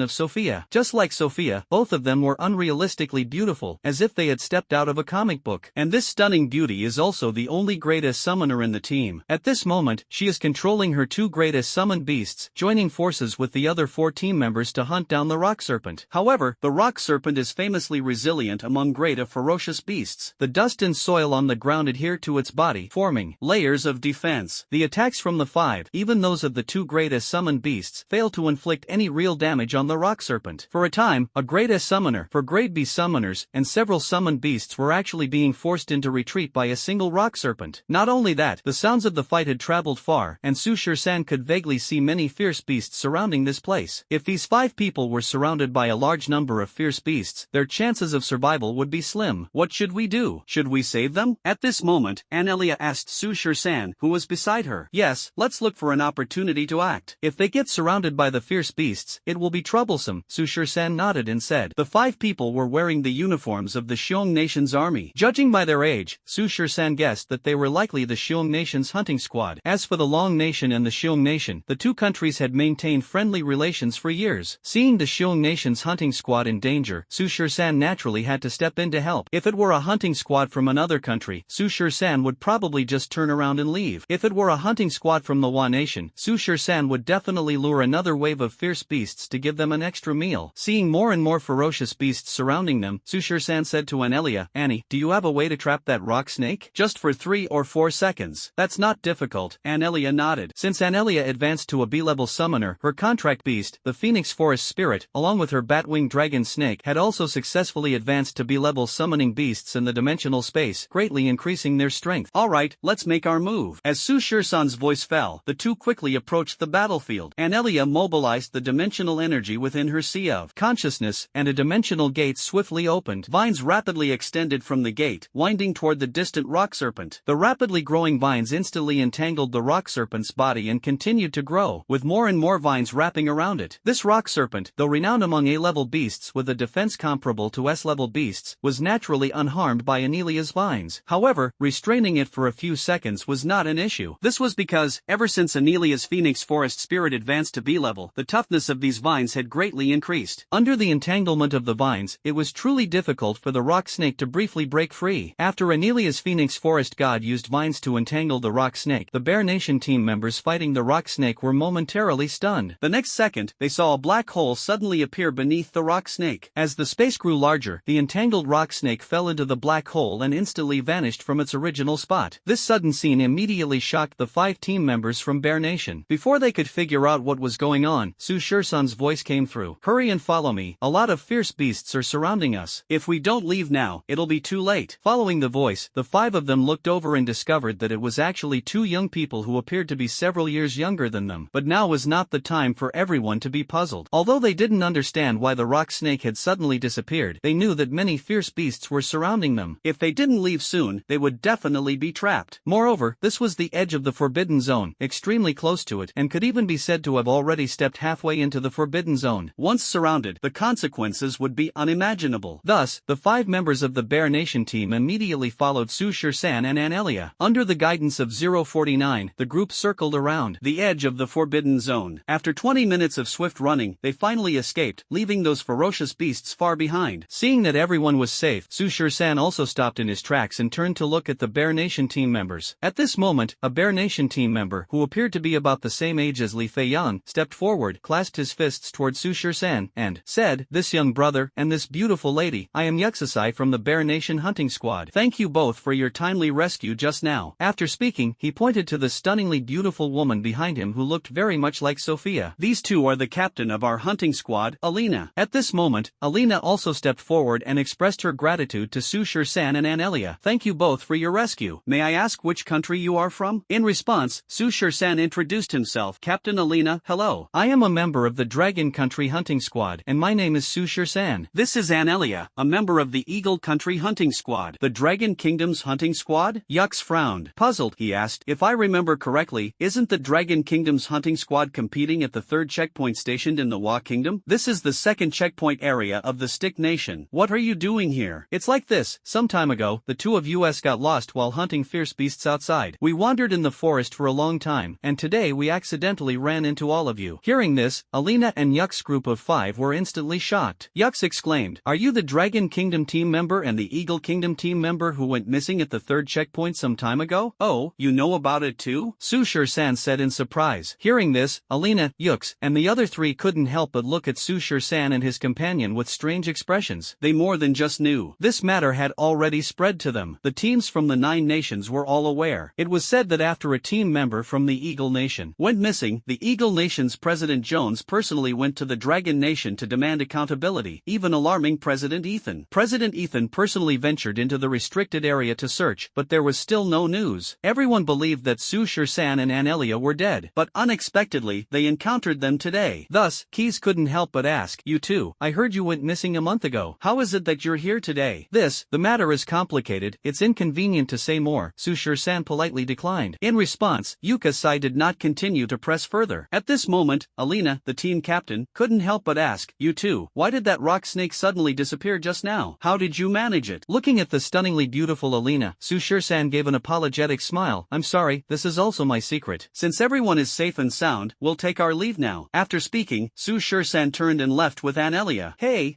of Sophia. Just like Sophia, both of them were unrealistically beautiful, as if they had stepped out of a comic book. And this stunning beauty is also the only greatest summoner in the team. At this moment, she is controlling her 2 greatest summoned beasts, joining forces with the other 4 team members to hunt down the rock serpent. However, the rock serpent is famously resilient among great ferocious beasts. The dust and soil on the ground adhere to its body, forming layers of defense. The attacks from the 5, even those of the 2 greatest summoned beasts, fail to inflict any real damage on the rock serpent. For a time, a greatest summoner, for grade B summoners, and several summoned beasts were actually being forced into retreat by a single rock serpent. Not only that, the sounds of the fight had traveled far, and Su Shur-san could vaguely see many fierce beasts surrounding this place. If these 5 people were surrounded by a large number of fierce beasts, their chances of survival would be slim. What should we do? Should we save them? At this moment, Anelia asked Su Shur-san, who was beside her. Yes, let's look for an opportunity to act. If they get surrounded by the fierce beasts, it will be troublesome. Su Shur-san nodded and said. The 5 people were wearing the uniforms of the Xiong Nation's army. Judging by their age, Su Shur-san guessed that they were likely the Xiong Nation's hunting squad. As for the Long Nation and the Xiong Nation, the 2 countries had maintained friendly relations for years. Seeing the Xiong Nation's hunting squad in danger, Su Shur-san naturally had to step in to help. If it were a hunting squad from another country, Su Shur-san would probably just turn around and leave. If it were a hunting squad from the Hua Nation, Su Shur-san would definitely lure another wave of fierce beasts to give them an extra meal. Seeing more and more ferocious beasts surrounding them, Su Shur-san said to Anelia, Annie, do you have a way to trap that rock snake? Just for 3 or 4 seconds. That's not difficult. Anelia nodded. Since Anelia advanced to a B-level summoner, her contract beast, the Phoenix Forest Spirit, along with her Batwing Dragon Snake, had also successfully advanced to B-level summoning beasts in the dimensional space, greatly increasing their strength. Alright, let's make our move. move. As Su Shursan's voice fell, the two quickly approached the battlefield. Anelia mobilized the dimensional energy within her sea of consciousness, and a dimensional gate swiftly opened. Vines rapidly extended from the gate, winding toward the distant rock serpent. The rapidly growing vines instantly entangled the rock serpent's body and continued to grow, with more and more vines wrapping around it. This rock serpent, though renowned among A-level beasts with a defense comparable to S-level beasts, was naturally unharmed by Anelia's vines. However, restraining it for a few seconds was not an issue. This was because, ever since Anelia's Phoenix Forest spirit advanced to B-level, the toughness of these vines had greatly increased. Under the entanglement of the vines, it was truly difficult for the rock snake to briefly break free. After Anelia's Phoenix Forest god used vines to entangle the rock snake, the Bear Nation team members fighting the rock snake were momentarily stunned. The next second, they saw a black hole suddenly appear beneath the rock snake. As the space grew larger, the entangled rock snake fell into the black hole and instantly vanished from its original spot. This sudden scene immediately shocked the 5 team members from Bear Nation. Before they could figure out what was going on, Su Shursan's voice came through. "Hurry and follow me, a lot of fierce beasts are surrounding us. If we don't leave now, it'll be too late." Following the voice, the 5 of them looked over and discovered that it was actually 2 young people who appeared to be several years younger than them. But now was not the time for everyone to be puzzled. Although they didn't understand why the rock snake had suddenly disappeared, they knew that many fierce beasts were surrounding them. If they didn't leave soon, they would definitely be trapped. Moreover, this was the edge of the Forbidden Zone, extremely close to it, and could even be said to have already stepped halfway into the Forbidden Zone. Once surrounded, the consequences would be unimaginable. Thus, the 5 members of the Bear Nation team immediately followed Su Shursan and Anelia. Under the guidance of 049, the group circled around the edge of the Forbidden Zone. After 20 minutes of swift running, they finally escaped, leaving those ferocious beasts far behind. Seeing that everyone was safe, Su Shursan also stopped in his tracks and turned to look at the Bear Nation team members. At this moment, a Bear Nation team member, who appeared to be about the same age as Li Feiyan, stepped forward, clasped his fists toward Su Shursan, and said, "This young brother, and this beautiful lady, I am Yuxisai from the Bear Nation hunting squad. Thank you both for your timely rescue just now." After speaking, he pointed to the stunningly beautiful woman behind him who looked very much like Sophia. "These two are the captain of our hunting squad, Alina." At this moment, Alina also stepped forward and expressed her gratitude to Su Shursan and Anelia. "Thank you both for your rescue. May I ask which country you are from?" In response, Su Shursan introduced himself. "Captain Alina, hello. I am a member of the Dragon Country hunting squad, and my name is Su Shursan. This is Anelia, a member of the Eagle Country hunting squad." "The Dragon Kingdom's hunting squad?" Yux frowned. Puzzled, he asked, "If I remember correctly, isn't the Dragon Kingdom's hunting squad competing at the 3rd checkpoint stationed in the Wa Kingdom? This is the 2nd checkpoint area of the Stick Nation. What are you doing here?" "It's like this. Some time ago, the 2 of us got lost while hunting fierce beasts outside. We wandered in the forest for a long time, and today we accidentally ran into all of you." Hearing this, Alina and Yux's group of 5 were instantly shocked. Yux exclaimed, "Are you the Dragon Kingdom team member and the Eagle Kingdom team member who went missing at the 3rd checkpoint some time ago?" "Oh, you know about it too?" Su Shursan said in surprise. Hearing this, Alina, Yux, and the other 3 couldn't help but look at Su Shursan and his companion with strange expressions. They more than just knew. This matter had already spread to them. The teams from the 9 nations were all aware. It was said that after a team member from the Eagle Nation went missing, the Eagle Nation's President Jones personally went to the Dragon Nation to demand accountability, even alarming President Ethan. President Ethan personally ventured into the restricted area to search, but there was still no news. Everyone believed that Su Shursan and Anelia were dead, but unexpectedly, they encountered them today. Thus, Keys couldn't help but ask, "You two, I heard you went missing a month ago. How is it that you're here today?" The matter is complicated, it's inconvenient to say more," Su Shursan politely declined. In response, Yuka-sai did not continue to press further. At this moment, Alina, the team captain, couldn't help but ask, "You two, why did that rock snake suddenly disappear just now? How did you manage it?" Looking at the stunningly beautiful Alina, Su Shursan gave an apologetic smile. "I'm sorry, this is also my secret. Since everyone is safe and sound, we'll take our leave now." After speaking, Su Shursan turned and left with Anelia. Hey!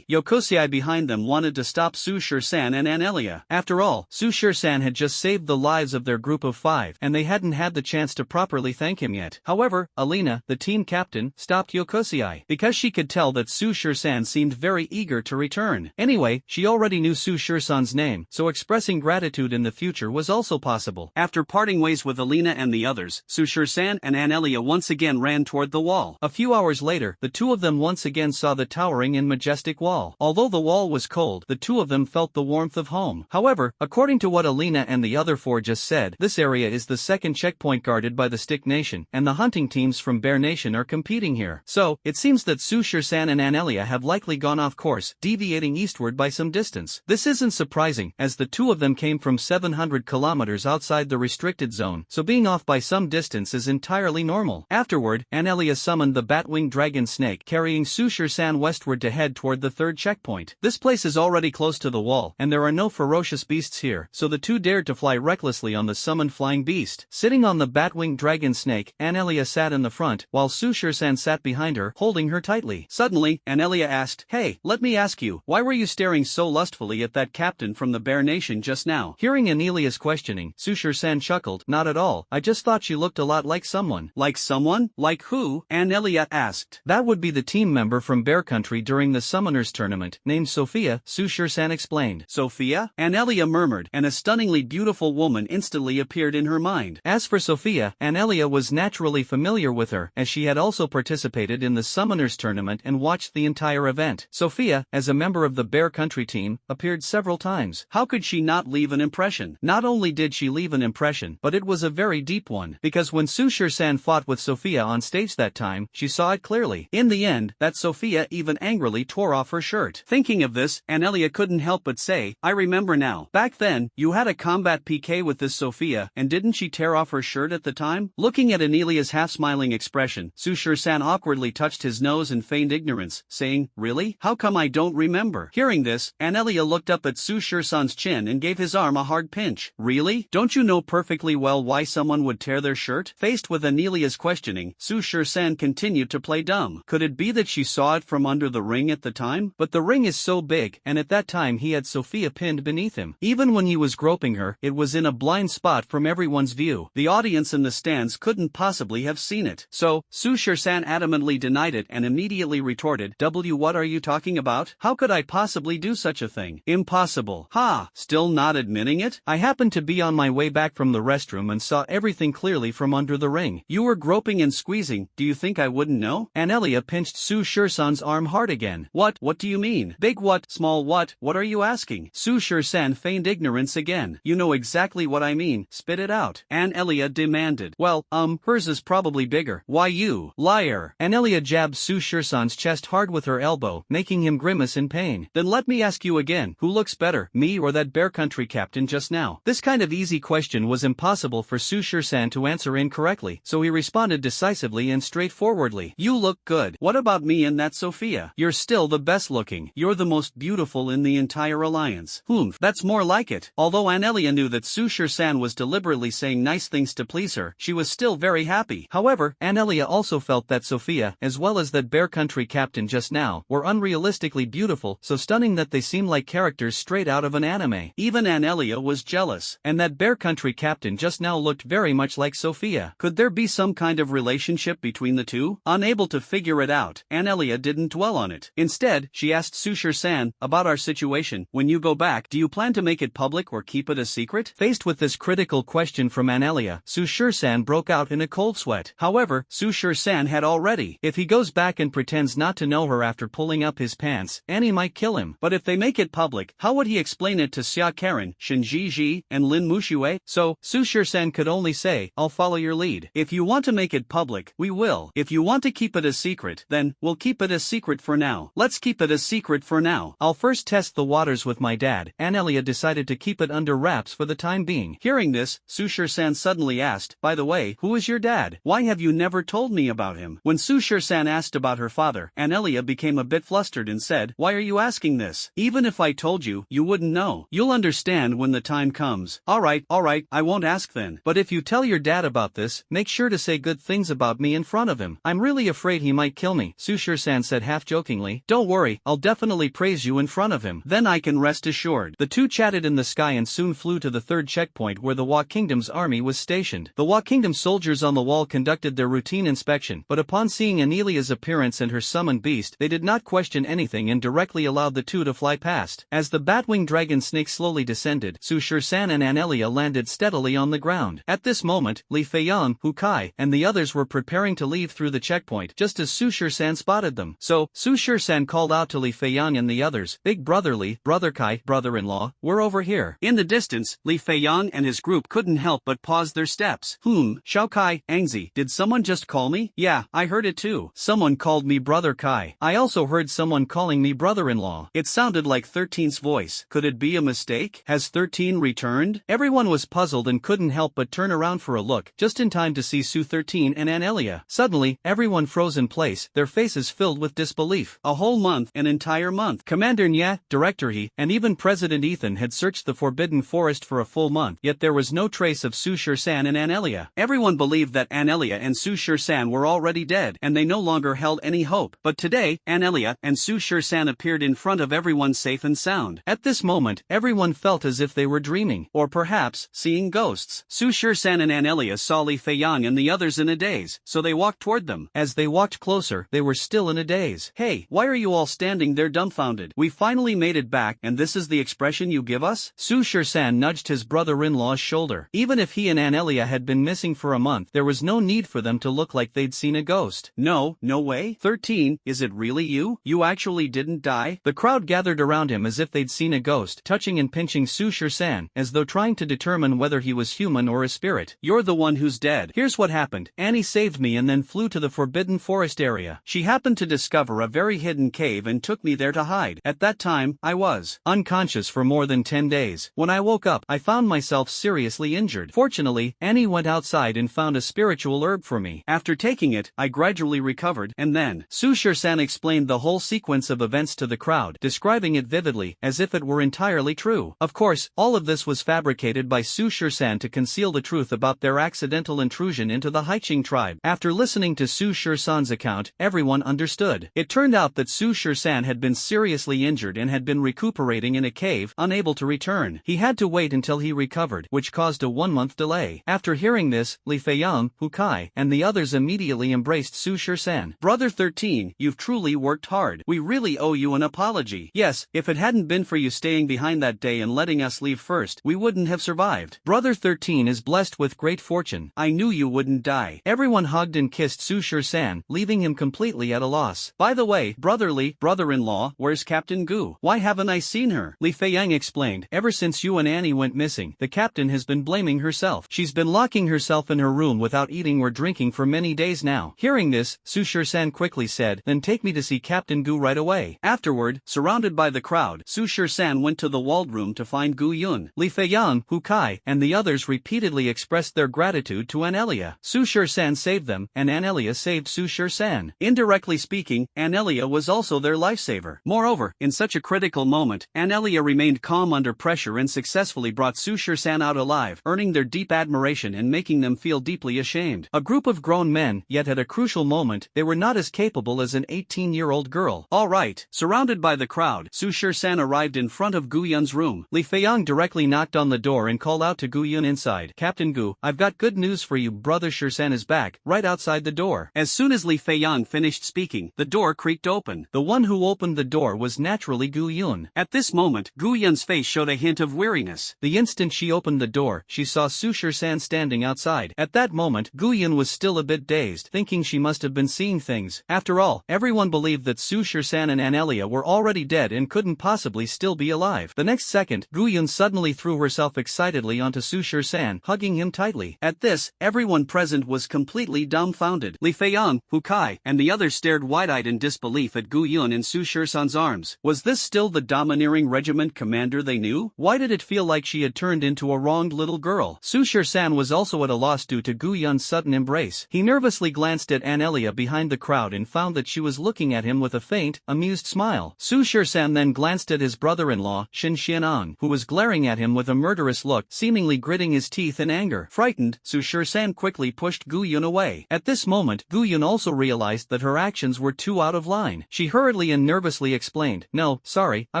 Yokosei behind them wanted to stop Su Shursan and Anelia. After all, Su Shursan had just saved the lives of their group of 5, and they hadn't had the chance to properly thank him yet. However, Alina, the team captain, stopped Yokosei, because she could tell that Su Shursan seemed very eager to return. Anyway, she already knew Su Shursan's name, so expressing gratitude in the future was also possible. After parting ways with Alina and the others, Su Shursan and Anelia once again ran toward the wall. A few hours later, the 2 of them once again saw the towering and majestic wall. Although the wall was cold, the 2 of them felt the warmth of home. However, according to what Alina and the other 4 just said, this area is the second checkpoint guarded by the Stick Nation, and the hunting teams from Bear Nation are competing here. So, it seems that Su Shirsan and Anelia have likely gone off course, deviating eastward by some distance. This isn't surprising, as the two of them came from 700 kilometers outside the restricted zone, so being off by some distance is entirely normal. Afterward, Anelia summoned the Batwing Dragon Snake, carrying Su Shirsan westward to head toward the third checkpoint. This place is already close to the wall, and there are no ferocious beasts here, so the two dared to fly recklessly on the summoned flying beast. Sitting on the Batwing Dragon Snake, Anelia sat in the front, while Su Shirsan sat behind her, holding her tightly. Suddenly, Anelia asked, "Hey, let me ask you, why were you staring so lustfully at that captain from the Bear Nation just now?" Hearing Anelia's questioning, Su Shirsan chuckled, "Not at all, I just thought she looked a lot like someone." "Like someone? Like who?" Anelia asked. "That would be the team member from Bear Country during the Summoners Tournament, named Sophia," Su Shirsan explained. "Sophia?" Anelia murmured, and a stunningly beautiful woman instantly appeared in her mind. As for Sophia, Anelia was naturally familiar with her, as she had also participated in the Summoners Tournament and watched the entire event. Sophia, as a member of the Bear Country team, appeared several times. How could she not leave an impression? Not only did she leave an impression, but it was a very deep one, because when Su Shirsan fought with Sophia on stage that time, she saw it clearly. In the end, that Sophia even angrily tore off her shirt. Thinking of this, Anelia couldn't help but say, "I remember now. Back then, you had a combat PK with this Sophia, and didn't she tear off her shirt at the time?" Looking at Anelia's half-smiling expression, Su Shirsan awkwardly touched his nose and feigned ignorance, saying, "Really? How come I don't remember?" Hearing this, Anelia looked up at Su Shirsan's chin and gave his arm a hard pinch. "Really? Don't you know perfectly well why someone would tear their shirt?" Faced with Anelia's questioning, Su Shirsan continued to play dumb. Could it be that she saw it from under the ring at the time? But the ring is so big, and at that time he had Sophia pinned beneath him. Even when he was groping her, it was in a blind spot from everyone's view. The audience in the stands couldn't possibly have seen it. So, Su Shirsan adamantly denied it and immediately retorted, "What are you talking about? How could I possibly do such a thing? Impossible." "Ha! Still not admitting it?" "I happened to be on my way back from the restroom and saw everything clearly from under the ring." "You were groping and squeezing, do you think I wouldn't know?" Anelia pinched Su Shirsan's arm hard again. What do you mean? Big what? Small what? What are you asking?" Su Shirsan feigned ignorance again. "You know exactly what I mean, spit it out," Anelia demanded. "Well, hers is probably bigger." "Why you, liar?" Anelia jabbed Su Shirsan's chest hard with her elbow, making him grimace in pain. "Then let me ask you again, who looks better, me or that Bear Country captain just now?" This kind of easy question was impossible for Su Shirsan to answer incorrectly, so he responded decisively and straightforwardly. "You look good. What about me and that Sophia?" "You're still the best looking. You're the most beautiful in the entire alliance." That's more like it." Although Anelia knew that Su Shirsan was deliberately saying nice things to please her, she was still very happy. However, Anelia also felt that Sophia, as well as that Bear Country captain just now, were unrealistically beautiful, so stunning that they seemed like characters straight out of an anime. Even Anelia was jealous, and that Bear Country captain just now looked very much like Sophia. Could there be some kind of relationship between the two? Unable to figure it out, Anelia didn't dwell on it. Instead, she asked Su Shirsan, "About our situation, when you go back, do you plan to make it public or keep it a secret?" Faced with this critical question from Anelia, Su Shirsan broke out in a cold sweat. However, Su Shirsan had already. If he goes back and pretends not to know her after pulling up his pants, Annie might kill him. But if they make it public, how would he explain it to Xia Karen, Shinji Ji, and Lin Muxue? So, Su Shirsan could only say, "I'll follow your lead. If you want to make it public, we will. If you want to keep it a secret, then, we'll keep it a secret for now. Let's keep it a secret for now. I'll first test the waters with my dad." Anelia decided to keep it under wraps for the time being. Hearing this, Su Shirsan suddenly asked, "By the way, who is your dad? Why have you never told me about him?" When Su Shirsan asked about her father, Anelia became a bit flustered and said, "Why are you asking this? Even if I told you, you wouldn't know. You'll understand when the time comes." Alright, I won't ask then. But if you tell your dad about this, make sure to say good things about me in front of him. I'm really afraid he might kill me," Su Shirsan said half-jokingly. "Don't worry, I'll definitely praise you in front of him. Then I can rest assured." The two chatted in the sky and soon flew to the third checkpoint where the Wa Kingdom's army was stationed. The Wa Kingdom soldiers on the wall conducted their routine inspection, but upon seeing Anelia's appearance and her summoned beast, they did not question anything and directly allowed the two to fly past. As the Batwing Dragon Snake slowly descended, Su Shirsan and Anelia landed steadily on the ground. At this moment, Li Feiyan, Hu Kai, and the others were preparing to leave through the checkpoint just as Su Shirsan spotted them. So, Su Shirsan called out to Li Feiyan and the others, "Big brother Li, brother Kai, brother-in-law, we're over here." In the distance, Li Feiyan Yang and his group couldn't help but pause their steps. Xiao Kai, Angzi, did someone just call me? Yeah, I heard it too. Someone called me Brother Kai. I also heard someone calling me brother-in-law. It sounded like 13's voice. Could it be a mistake? Has 13 returned? Everyone was puzzled and couldn't help but turn around for a look, just in time to see Su 13 and Anelia. Suddenly, everyone froze in place, their faces filled with disbelief. A whole month, an entire month. Commander Nya, Director He, and even President Ethan had searched the Forbidden Forest for a full month, yet there was no trace of Su Shur-san and Anelia. Everyone believed that Anelia and Su Shur-san were already dead, and they no longer held any hope. But today, Anelia and Su Shur-san appeared in front of everyone safe and sound. At this moment, everyone felt as if they were dreaming, or perhaps, seeing ghosts. Su Shur-san and Anelia saw Li Feiyang and the others in a daze, so they walked toward them. As they walked closer, they were still in a daze. Hey, why are you all standing there dumbfounded? We finally made it back, and this is the expression you give us? Su Shur-san nudged his brother-in-law's shoulder. Even if he and Anelia had been missing for a month, there was no need for them to look like they'd seen a ghost. No way. 13, is it really you? You actually didn't die? The crowd gathered around him as if they'd seen a ghost, touching and pinching Su Shur-san, as though trying to determine whether he was human or a spirit. You're the one who's dead. Here's what happened. Annie saved me and then flew to the Forbidden Forest area. She happened to discover a very hidden cave and took me there to hide. At that time, I was unconscious for more than 10 days. When I woke up, I found myself seriously injured. Fortunately, Annie went outside and found a spiritual herb for me. After taking it, I gradually recovered, and then Su Shur-san explained the whole sequence of events to the crowd, describing it vividly, as if it were entirely true. Of course, all of this was fabricated by Su Shur-san to conceal the truth about their accidental intrusion into the Haiqing tribe. After listening to Su Shur-san's account, everyone understood. It turned out that Su Shur-san had been seriously injured and had been recuperating in a cave, unable to return. He had to wait until he recovered, which caused a 1-month delay. After hearing this, Li Feiyang, Hu Kai, and the others immediately embraced Su Shur-san. Brother 13, you've truly worked hard. We really owe you an apology. Yes, if it hadn't been for you staying behind that day and letting us leave first, we wouldn't have survived. Brother 13 is blessed with great fortune. I knew you wouldn't die. Everyone hugged and kissed Su Shur-san, leaving him completely at a loss. By the way, brother-in-law, where's Captain Gu? Why haven't I seen her? Li Feiyang explained. Ever since you and Annie went missing, the captain has been blaming herself. She's been locking herself in her room without eating or drinking for many days now. Hearing this, Su Shur-san quickly said, then take me to see Captain Gu right away. Afterward, surrounded by the crowd, Su Shur-san went to the walled room to find Gu Yun. Li Feiyang, Hu Kai, and the others repeatedly expressed their gratitude to Anelia. Su Shur-san saved them, and Anelia saved Su Shur-san. Indirectly speaking, Anelia was also their lifesaver. Moreover, in such a critical moment, Anelia remained calm under pressure and successfully brought Su Shur-san out alive, earning their deep admiration and making them feel deeply ashamed. A group of grown men, yet at a crucial moment, they were not as capable as an 18-year-old girl. Alright. Surrounded by the crowd, Su Shur-san arrived in front of Gu Yun's room. Li Feiyang directly knocked on the door and called out to Gu Yun inside. Captain Gu, I've got good news for you. Brother Shur-san is back, right outside the door. As soon as Li Feiyang finished speaking, the door creaked open. The one who opened the door was naturally Gu Yun. At this moment, Gu Yun's face showed a hint of weariness. The instant she opened the door, she saw Su Shur-san standing outside. At that moment, Gu Yun was still a bit dazed, thinking she must have been seeing things. After all, everyone believed that Su Shur-san and Anelia were already dead and couldn't possibly still be alive. The next second, Gu Yun suddenly threw herself excitedly onto Su Shur-san, hugging him tightly. At this, everyone present was completely dumbfounded. Li Feiyang, Hu Kai, and the others stared wide-eyed in disbelief at Gu Yun in Su Shur-san's arms. Was this still the domineering regiment commander they knew? Why did it feel like she had turned into a wronged little girl? Su Shur-san was also at a loss due to Gu Yun's sudden embrace. He nervously glanced at Anelia behind the crowd and found that she was looking at him with a faint, amused smile. Su Shur-san then glanced at his brother-in-law, Shin Xian'an, who was glaring at him with a murderous look, seemingly gritting his teeth in anger. Frightened, Su Shur-san quickly pushed Gu Yun away. At this moment, Gu Yun also realized that her actions were too out of line. She hurriedly and nervously explained, "No, sorry, I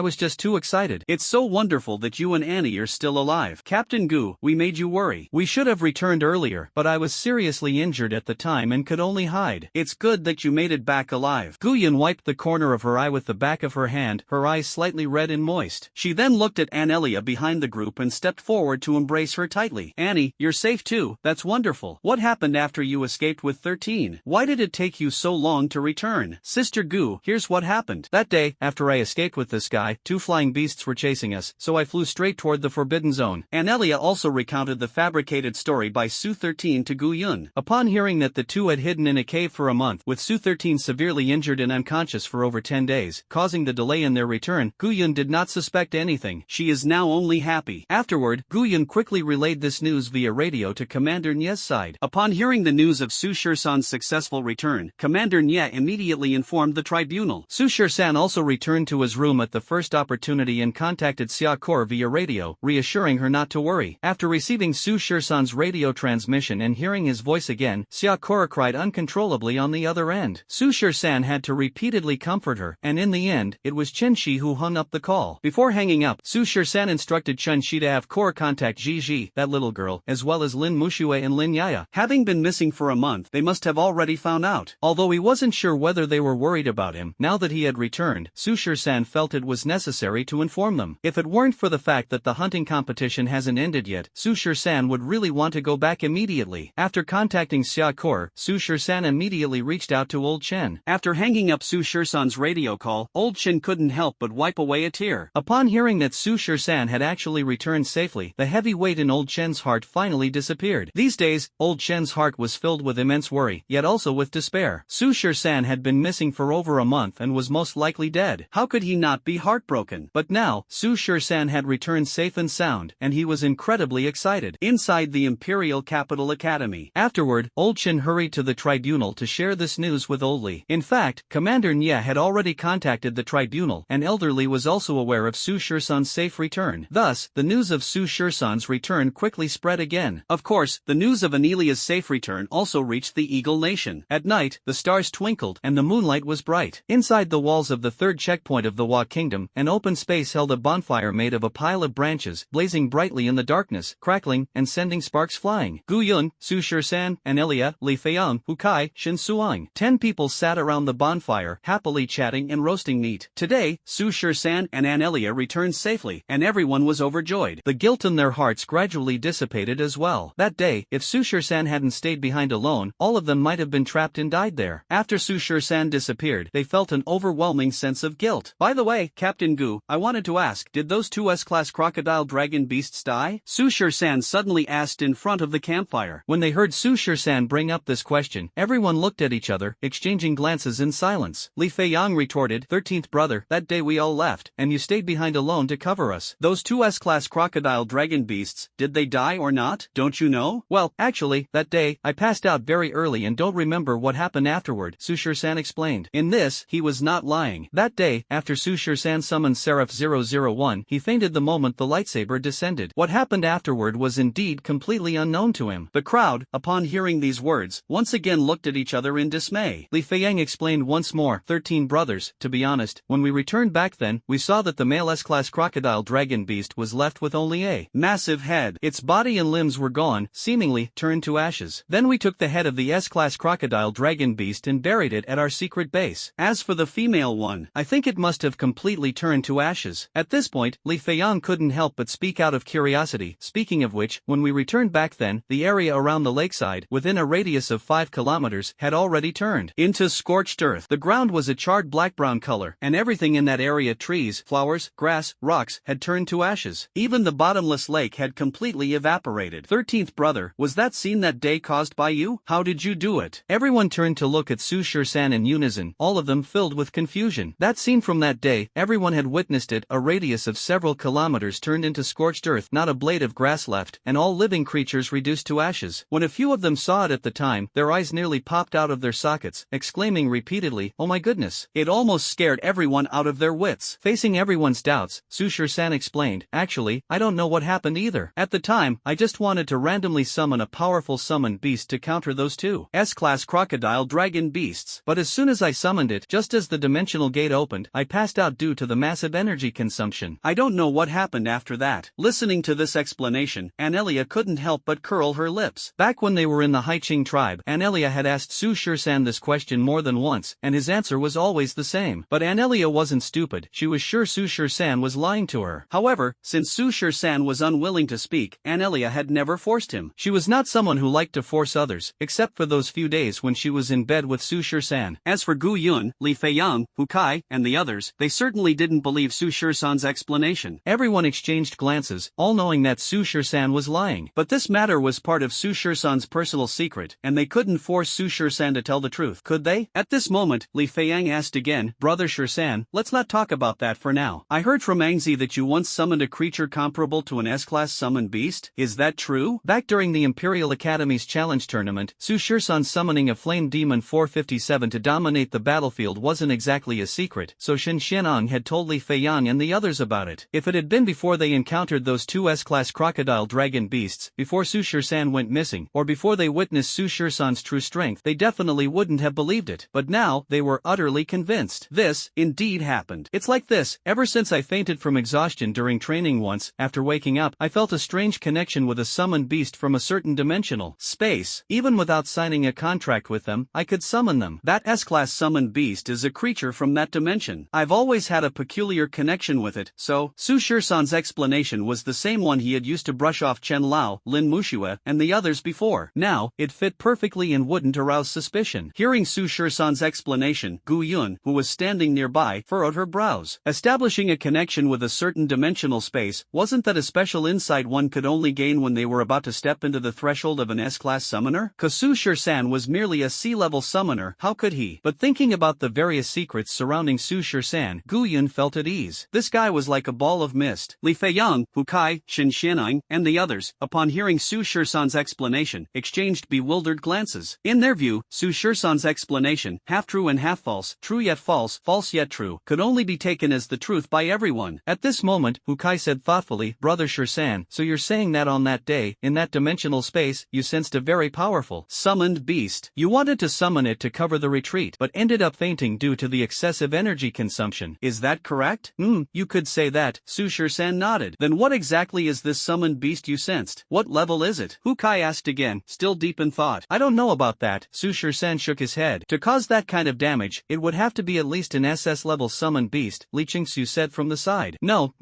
was just too excited. It's so wonderful that you and Annie are still alive. Captain Gu, we made you worry. We should have returned earlier, but I was seriously injured at the time and could only hide. It's good that you made it back alive." Gu Yun wiped the corner of her eye with the back of her hand, her eyes slightly red and moist. She then looked at Anelia behind the group and stepped forward to embrace her tightly. "Annie, you're safe too. That's wonderful. What happened after you escaped with 13? Why did it take you so long to return?" "Sister Gu, here's what happened. That day, after I escaped with this guy, 2 flying beasts were chasing us, so I flew straight toward the Forbidden Zone. phone. Anelia also recounted the fabricated story by Su-13 to Gu-yun. Upon hearing that the two had hidden in a cave for a month, with Su-13 severely injured and unconscious for over 10 days, causing the delay in their return, Gu-yun did not suspect anything. She is now only happy. Afterward, Gu-yun quickly relayed this news via radio to Commander Nye's side. Upon hearing the news of Su Shirsan's successful return, Commander Nye immediately informed the tribunal. Su Shirsan also returned to his room at the first opportunity and contacted Xia Kor via radio, reassuring her not to worry. After receiving Su Shirsan's radio transmission and hearing his voice again, Xia Kor cried uncontrollably on the other end. Su Shirsan had to repeatedly comfort her, and in the end, it was Chen Shi who hung up the call. Before hanging up, Su Shirsan instructed Chen Shi to have Kor contact Ji, that little girl, as well as Lin Mushue and Lin Yaya. Having been missing for a month, they must have already found out. Although he wasn't sure whether they were worried about him, now that he had returned, Su Shirsan felt it was necessary to inform them. If it weren't for the fact that the hunting competition hasn't ended yet, Su Shirsan would really want to go back immediately. After contacting Xia Kor, Su Shirsan immediately reached out to Old Chen. After hanging up Su Shirsan's radio call, Old Chen couldn't help but wipe away a tear. Upon hearing that Su Shirsan had actually returned safely, the heavy weight in Old Chen's heart finally disappeared. These days, Old Chen's heart was filled with immense worry, yet also with despair. Su Shirsan had been missing for over a month and was most likely dead. How could he not be heartbroken? But now, Su Shirsan had returned safe and sound, and he was incredibly excited. Inside the Imperial Capital Academy. Afterward, Old Chen hurried to the tribunal to share this news with Old Li. In fact, Commander Nye had already contacted the tribunal, and Elder Li was also aware of Su Shirsan's safe return. Thus, the news of Su Shirsan's return quickly spread again. Of course, the news of Anelia's safe return also reached the Eagle Nation. At night, the stars twinkled and the moonlight was bright. Inside the walls of the third checkpoint of the Wa Kingdom, an open space held a bonfire made of a pile of branches, blazing brightly in the darkness, crackling and sending sparks flying. Gu Yun, Su Shirsan, Anelia, Li Feiyang, Hu Kai, Shin Suang. 10 people sat around the bonfire, happily chatting and roasting meat. Today, Su Shirsan and Anelia returned safely, and everyone was overjoyed. The guilt in their hearts gradually dissipated as well. That day, if Su Shirsan hadn't stayed behind alone, all of them might have been trapped and died there. After Su Shirsan disappeared, they felt an overwhelming sense of guilt. By the way, Captain Gu, I wanted to ask, did those two S-class crocodile dragon beasts die? Su Shirsan suddenly asked in front of the campfire. When they heard Su Shirsan bring up this question, everyone looked at each other, exchanging glances in silence. Li Feiyang retorted, 13th brother, that day we all left, and you stayed behind alone to cover us. Those two S-class crocodile dragon beasts, did they die or not? Don't you know? Well, actually, that day, I passed out very early and don't remember what happened afterward, Su Shirsan explained. In this, he was not lying. That day, after Su Shirsan summoned Seraph 001, he fainted the moment the lightsaber descended. What happened afterward was indeed completely unknown to him. The crowd, upon hearing these words, once again looked at each other in dismay. Li Feiyang explained once more, 13 brothers, to be honest, when we returned back then, we saw that the male S-class crocodile dragon beast was left with only a massive head. Its body and limbs were gone, seemingly turned to ashes. Then we took the head of the S-class crocodile dragon beast and buried it at our secret base. As for the female one, I think it must have completely turned to ashes. At this point, Li Feiyang couldn't help but speak out of curiosity. Speaking of which, when we returned back then, the area around the lakeside, within a radius of 5 kilometers, had already turned into scorched earth. The ground was a charred black-brown color, and everything in that area, trees, flowers, grass, rocks, had turned to ashes. Even the bottomless lake had completely evaporated. 13th brother, was that scene that day caused by you? How did you do it? Everyone turned to look at Su Shirsan in unison, all of them filled with confusion. That scene from that day, everyone had witnessed it. A radius of several kilometers turned into scorched earth, not a blade of grass left, and all living creatures reduced to ashes. When a few of them saw it at the time, their eyes nearly popped out of their sockets, exclaiming repeatedly, "Oh my goodness." It almost scared everyone out of their wits. Facing everyone's doubts, Su Shirsan explained, "Actually, I don't know what happened either. At the time, I just wanted to randomly summon a powerful summoned beast to counter those two S-class crocodile dragon beasts. But as soon as I summoned it, just as the dimensional gate opened, I passed out due to the massive energy consumption. I don't know what happened after that." Listening to this explanation, Anelia couldn't help but curl her lips. Back when they were in the Haiqing tribe, Anelia had asked Su Shirsan this question more than once, and his answer was always the same. But Anelia wasn't stupid. She was sure Su Shirsan was lying to her. However, since Su Shirsan was unwilling to speak, Anelia had never forced him. She was not someone who liked to force others, except for those few days when she was in bed with Su Shirsan. As for Gu Yun, Li Feiyang, Hu Kai, and the others, they certainly didn't believe Su Shirsan's explanation. Everyone exchanged glances, others, all knowing that Su Shur-san was lying. But this matter was part of Su Shur-san's personal secret, and they couldn't force Su Shur-san to tell the truth, could they? At this moment, Li Feiyang asked again, Brother Shur-san, let's not talk about that for now. I heard from Angzi that you once summoned a creature comparable to an S-class summoned beast. Is that true? Back during the Imperial Academy's challenge tournament, Su Shur-san summoning a flame demon 457 to dominate the battlefield wasn't exactly a secret, so Shin Xianong had told Li Feiyang and the others about it. If it had been before they encountered those two S-class crocodile dragon beasts, before Su Shur-san went missing, or before they witnessed Su Shur-san's true strength, they definitely wouldn't have believed it. But now, they were utterly convinced. This, indeed, happened. It's like this: ever since I fainted from exhaustion during training once, after waking up, I felt a strange connection with a summoned beast from a certain dimensional space. Even without signing a contract with them, I could summon them. That S-class summoned beast is a creature from that dimension. I've always had a peculiar connection with it, so Su Shur-san's explanation was the same one he had used to brush off Chen Lao, Lin Muxue, and the others before. Now, it fit perfectly and wouldn't arouse suspicion. Hearing Su Shur-san's explanation, Gu Yun, who was standing nearby, furrowed her brows. Establishing a connection with a certain dimensional space, wasn't that a special insight one could only gain when they were about to step into the threshold of an S-class summoner? 'Cause Su Shur-san was merely a C-level summoner, how could he? But thinking about the various secrets surrounding Su Shur-san, Gu Yun felt at ease. This guy was like a ball of mist. Li Feiyang, Hu Kai, Shin Xianong, and the others, upon hearing Su Shur-san's explanation, exchanged bewildered glances. In their view, Su Shur-san's explanation, half true and half false, true yet false, false yet true, could only be taken as the truth by everyone. At this moment, Hu Kai said thoughtfully, Brother Shur-san, so you're saying that on that day, in that dimensional space, you sensed a very powerful, summoned beast. You wanted to summon it to cover the retreat, but ended up fainting due to the excessive energy consumption. Is that correct? You could say that. Su Shur-san nodded. Then what exactly is this summoned beast you sensed? What level is it? Hu Kai asked again, still deep in thought. I don't know about that. Su Shur-san shook his head. To cause that kind of damage, it would have to be at least an SS level summoned beast, Li Qingsu said from the side. No.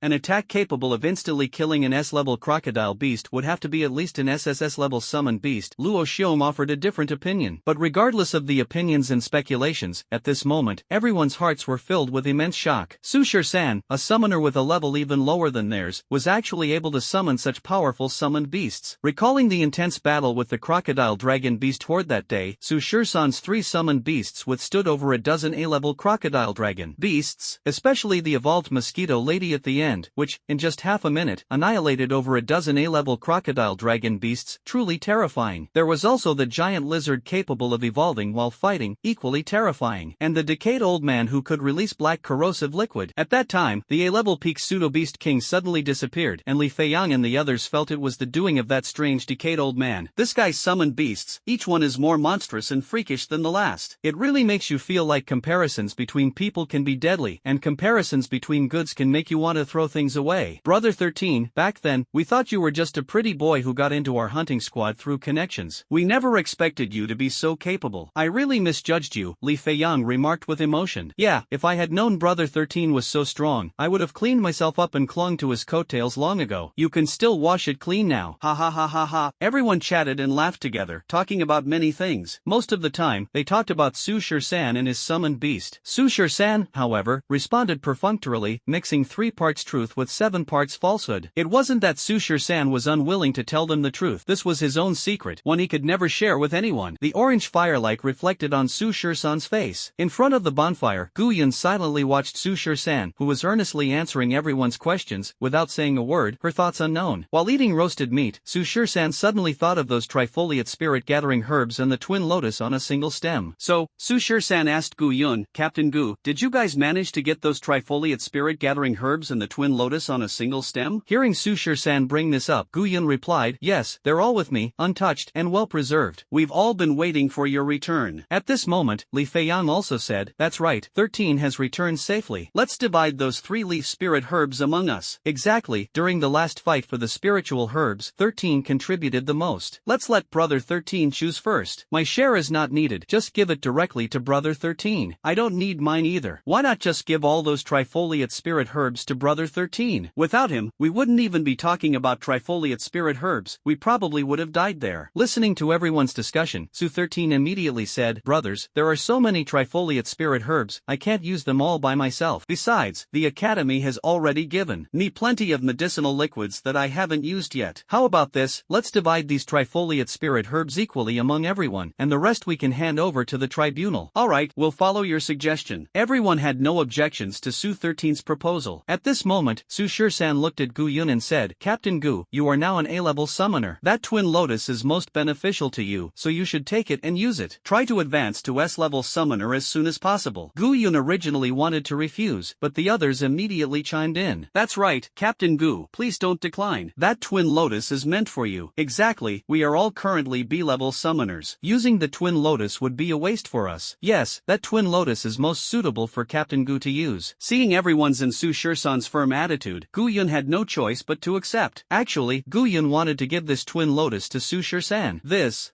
An attack capable of instantly killing an S-level crocodile beast would have to be at least an SSS level summoned beast. Luo Xiong offered a different opinion. But regardless of the opinions and speculations, at this moment, everyone's hearts were filled with immense shock. Su Shur-san, a summoner with a level even lower than theirs, was actually able to summon such powerful summoned beasts. Recalling the intense battle with the crocodile dragon beast horde that day, Su Shur-san's 3 summoned beasts withstood over a dozen A-level crocodile dragon beasts, especially the evolved mosquito lady at the end, which, in just half a minute, annihilated over a dozen A-level crocodile dragon beasts, truly terrifying. There was also the giant lizard capable of evolving while fighting, equally terrifying, and the decayed old man who could release black corrosive liquid. At that time, the A-level peak pseudo-beast king suddenly disappeared, and Li Feiyang and the others felt it was the doing of that strange decayed old man. This guy's summoned beasts, each one is more monstrous and freakish than the last. It really makes you feel like comparisons between people can be deadly, and comparisons between goods can make you want to throw things away. Brother 13, back then, we thought you were just a pretty boy who got into our hunting squad through connections. We never expected you to be so capable. I really misjudged you, Li Feiyang remarked with emotion. Yeah, if I had known Brother 13 was so strong, I would have cleaned myself up and clung to his coattails long ago. You can still wash it clean now. Ha ha ha ha ha. Everyone chatted and laughed together, talking about many things. Most of the time, they talked about Su Shur-san and his summoned beast. Su Shur-san, however, responded perfunctorily, mixing 3 parts truth with 7 parts falsehood. It wasn't that Su Shur-san was unwilling to tell them the truth. This was his own secret, one he could never share with anyone. The orange firelight reflected on Su Shur-san's face. In front of the bonfire, Gu Yun silently watched Su Shur-san, who was earnestly answering everyone's questions, without saying a word, her thoughts unknown. While eating roasted meat, Su Shur-san suddenly thought of those trifoliate spirit-gathering herbs and the twin lotus on a single stem. So, Su Shur-san asked Gu Yun, Captain Gu, did you guys manage to get those trifoliate spirit-gathering herbs and the twin lotus on a single stem? Hearing Su Shur-san bring this up, Gu Yun replied, yes, they're all with me, untouched and well preserved. We've all been waiting for your return. At this moment, Li Feiyang also said, that's right, 13 has returned safely. Let's divide those 3-leaf spirit herbs among us. Exactly, during the last fight for the spiritual herbs, 13 contributed the most. Let's let Brother 13 choose first. My share is not needed, just give it directly to Brother 13. I don't need mine either. Why not just give all those trifoliate spirit herbs to Brother 13? Without him, we wouldn't even be talking about trifoliate spirit herbs, we probably would have died there. Listening to everyone's discussion, Su 13 immediately said, brothers, there are so many trifoliate spirit herbs, I can't use them all by myself. Besides, the Academy has already given me plenty plenty of medicinal liquids that I haven't used yet. How about this? Let's divide these trifoliate spirit herbs equally among everyone, and the rest we can hand over to the tribunal. Alright, we'll follow your suggestion. Everyone had no objections to Su 13's proposal. At this moment, Su Shur-san looked at Gu Yun and said, Captain Gu, you are now an A-level summoner. That twin lotus is most beneficial to you, so you should take it and use it. Try to advance to S-level summoner as soon as possible. Gu Yun originally wanted to refuse, but the others immediately chimed in. That's right, Captain Gu, please don't decline. That twin lotus is meant for you. Exactly, we are all currently B-level summoners. Using the twin lotus would be a waste for us. Yes, that twin lotus is most suitable for Captain Gu to use. Seeing everyone's and Su Shur-san's firm attitude, Gu Yun had no choice but to accept. Actually, Gu Yun wanted to give this twin lotus to Su Shur-san.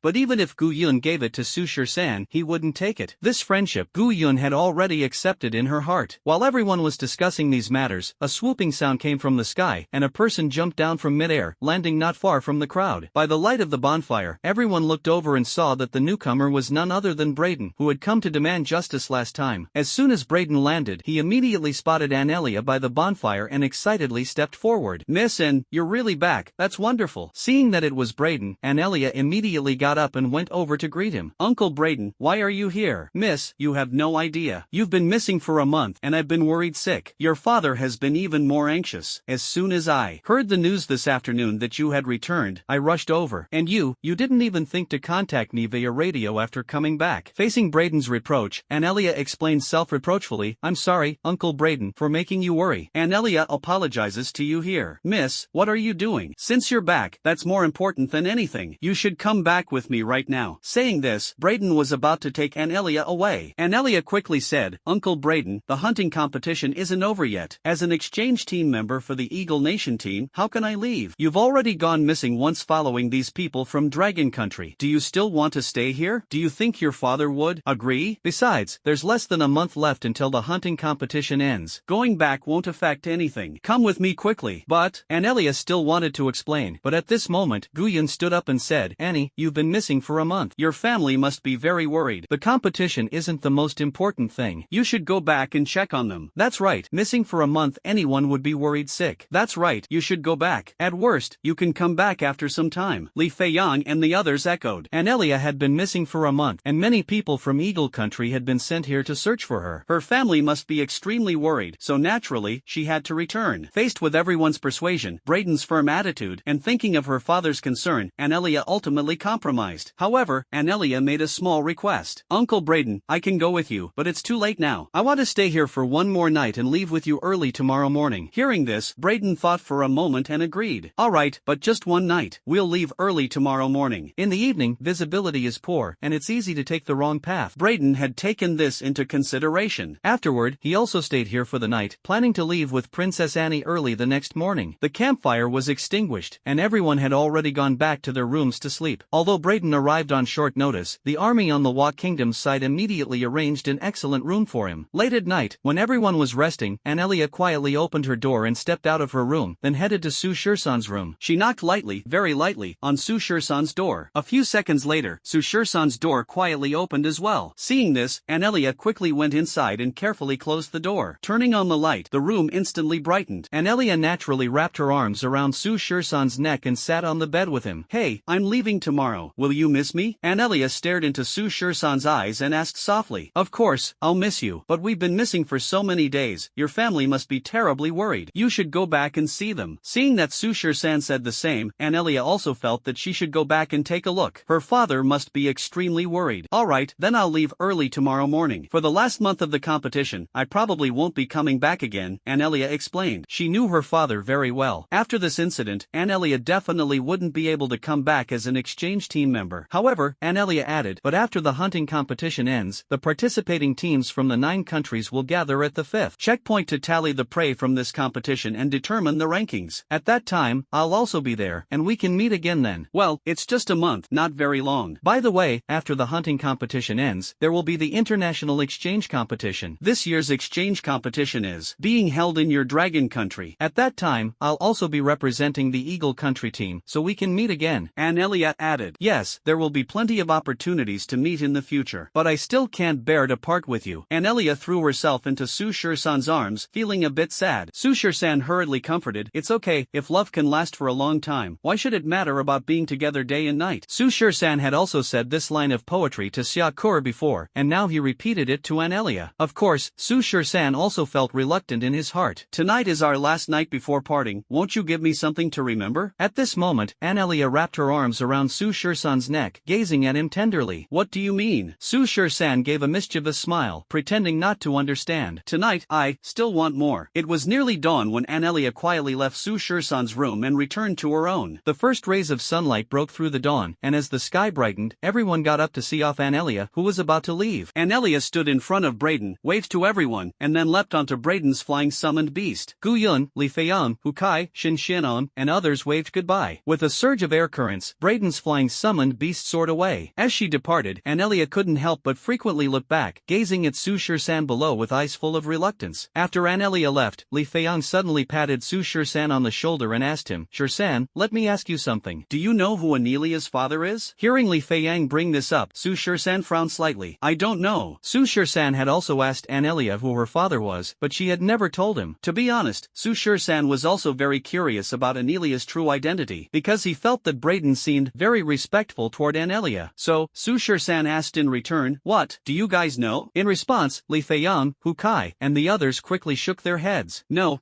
But even if Gu Yun gave it to Su Shur-san, he wouldn't take it. This friendship Gu Yun had already accepted in her heart. While everyone was discussing these matters, a swooping sound came from the sky, and a person jumped down from midair, landing not far from the crowd. By the light of the bonfire, everyone looked over and saw that the newcomer was none other than Brayden, who had come to demand justice last time. As soon as Brayden landed, he immediately spotted Anelia by the bonfire and excitedly stepped forward. Miss N, you're really back, that's wonderful. Seeing that it was Brayden, Anelia immediately got up and went over to greet him. Uncle Brayden, why are you here? Miss, you have no idea. You've been missing for a month and I've been worried sick. Your father has been even more anxious. As soon as I heard the news this afternoon that you had returned, I rushed over. And you didn't even think to contact me via radio after coming back. Facing Brayden's reproach, Anelia explained self-reproachfully, I'm sorry, Uncle Brayden, for making you worry. Anelia apologizes to you here. Miss, what are you doing? Since you're back, that's more important than anything. You should come back with me right now. Saying this, Brayden was about to take Anelia away. Anelia quickly said, Uncle Brayden, the hunting competition isn't over yet. As an exchange team member for the Eagle Nation team, how can I leave? You've already gone missing once following these people from Dragon Country. Do you still want to stay here? Do you think your father would agree? Besides, there's less than a month left until the hunting competition ends. Going back won't affect anything. Come with me quickly. But, Anelia still wanted to explain, but at this moment, Gu Yun stood up and said, Annie, you've been missing for a month. Your family must be very worried. The competition isn't the most important thing. You should go back and check on them. That's right, missing for a month anyone would be worried sick. That's right, you should go back. At worst, you can come back after some time. Li Feiyang and the others echoed. Anelia had been missing for a month, and many people from Eagle Country had been sent here to search for her. Her family must be extremely worried, so naturally, she had to return. Faced with everyone's persuasion, Brayden's firm attitude, and thinking of her father's concern, Anelia ultimately compromised. However, Anelia made a small request. Uncle Brayden, I can go with you, but it's too late now. I want to stay here for one more night and leave with you early tomorrow morning. Hearing this, Brayden thought for a moment and agreed. Alright, but just one night. We'll leave early tomorrow morning. In the evening, visibility is poor, and it's easy to take the wrong path. Brayden had taken this into consideration. Afterward, he also stayed here for the night, planning to leave with Princess Annie early the next morning. The campfire was extinguished, and everyone had already gone back to their rooms to sleep. Although Brayden arrived on short notice, the army on the Wa Kingdom's side immediately arranged an excellent room for him. Late at night, when everyone was resting, Anelia quietly opened her door and stepped out of her room, then headed to Su Shur-san's room. She knocked lightly, very lightly, on Su Shur-san's door. A few seconds later, Su Shur-san's door quietly opened as well. Seeing this, Anelia quickly went inside and carefully closed the door. Turning on the light, the room instantly brightened. Anelia naturally wrapped her arms around Su Shur-san's neck and sat on the bed with him. Hey, I'm leaving tomorrow. Will you miss me? Anelia stared into Su Shur-san's eyes and asked softly. Of course, I'll miss you, but we've been missing for so many days. Your family must be terribly worried. You should go back and see them. Seeing that Su Shur-san said the same, Anelia also felt that she should go back and take a look. Her father must be extremely worried. Alright, then I'll leave early tomorrow morning. For the last month of the competition, I probably won't be coming back again, Anelia explained. She knew her father very well. After this incident, Anelia definitely wouldn't be able to come back as an exchange team member. However, Anelia added, but after the hunting competition ends, the participating teams from the 9 countries will gather at the 5th checkpoint to tally the prey from this competition and determine the rankings. At that time, I'll also be there, and we can meet again then. Well, it's just a month, not very long. By the way, after the hunting competition ends, there will be the international exchange competition. This year's exchange competition is being held in your Dragon Country. At that time, I'll also be representing the Eagle Country team, so we can meet again. Anelia added, yes, there will be plenty of opportunities to meet in the future, but I still can't bear to part with you. Anelia threw herself into Su Shur-san's arms, feeling a bit sad. Su Shur-san hurriedly comforted, "It's okay, if love can last for a long time, why should it matter about being together day and night?" Su Shur-san had also said this line of poetry to Sakura before, and now he repeated it to Anelia. Of course, Su Shur-san also felt reluctant in his heart. "Tonight is our last night before parting, won't you give me something to remember?" At this moment, Anelia wrapped her arms around Su Shur-san's neck, gazing at him tenderly. "What do you mean?" Su Shur-san gave a mischievous smile, pretending not to understand. "Tonight, I still want more." It was nearly dawn when Anelia quietly left Su Shur-san's room and returned to her own. The first rays of sunlight broke through the dawn, and as the sky brightened, everyone got up to see off Anelia, who was about to leave. Anelia stood in front of Brayden, waved to everyone, and then leapt onto Brayden's flying summoned beast. Gu Yun, Li Feiyang, Hu Kai, Shin Xianon, and others waved goodbye. With a surge of air currents, Brayden's flying summoned beast soared away. As she departed, Anelia couldn't help but frequently look back, gazing at Su Shur-san below with eyes full of reluctance. After Anelia left, Li Feiyang suddenly patted Su Shur-san on the shoulder and asked him, "Shur-san, let me ask you something. Do you know who Anelia's father is?" Hearing Li Feiyang bring this up, Su Shur-san frowned slightly. "I don't know." Su Shur-san had also asked Anelia who her father was, but she had never told him. To be honest, Su Shur-san was also very curious about Anelia's true identity, because he felt that Brayden seemed very respectful toward Anelia. So, Su Shur-san asked in return, "What, do you guys know?" In response, Li Feiyang, Hu Kai, and the others quickly shook their heads. No,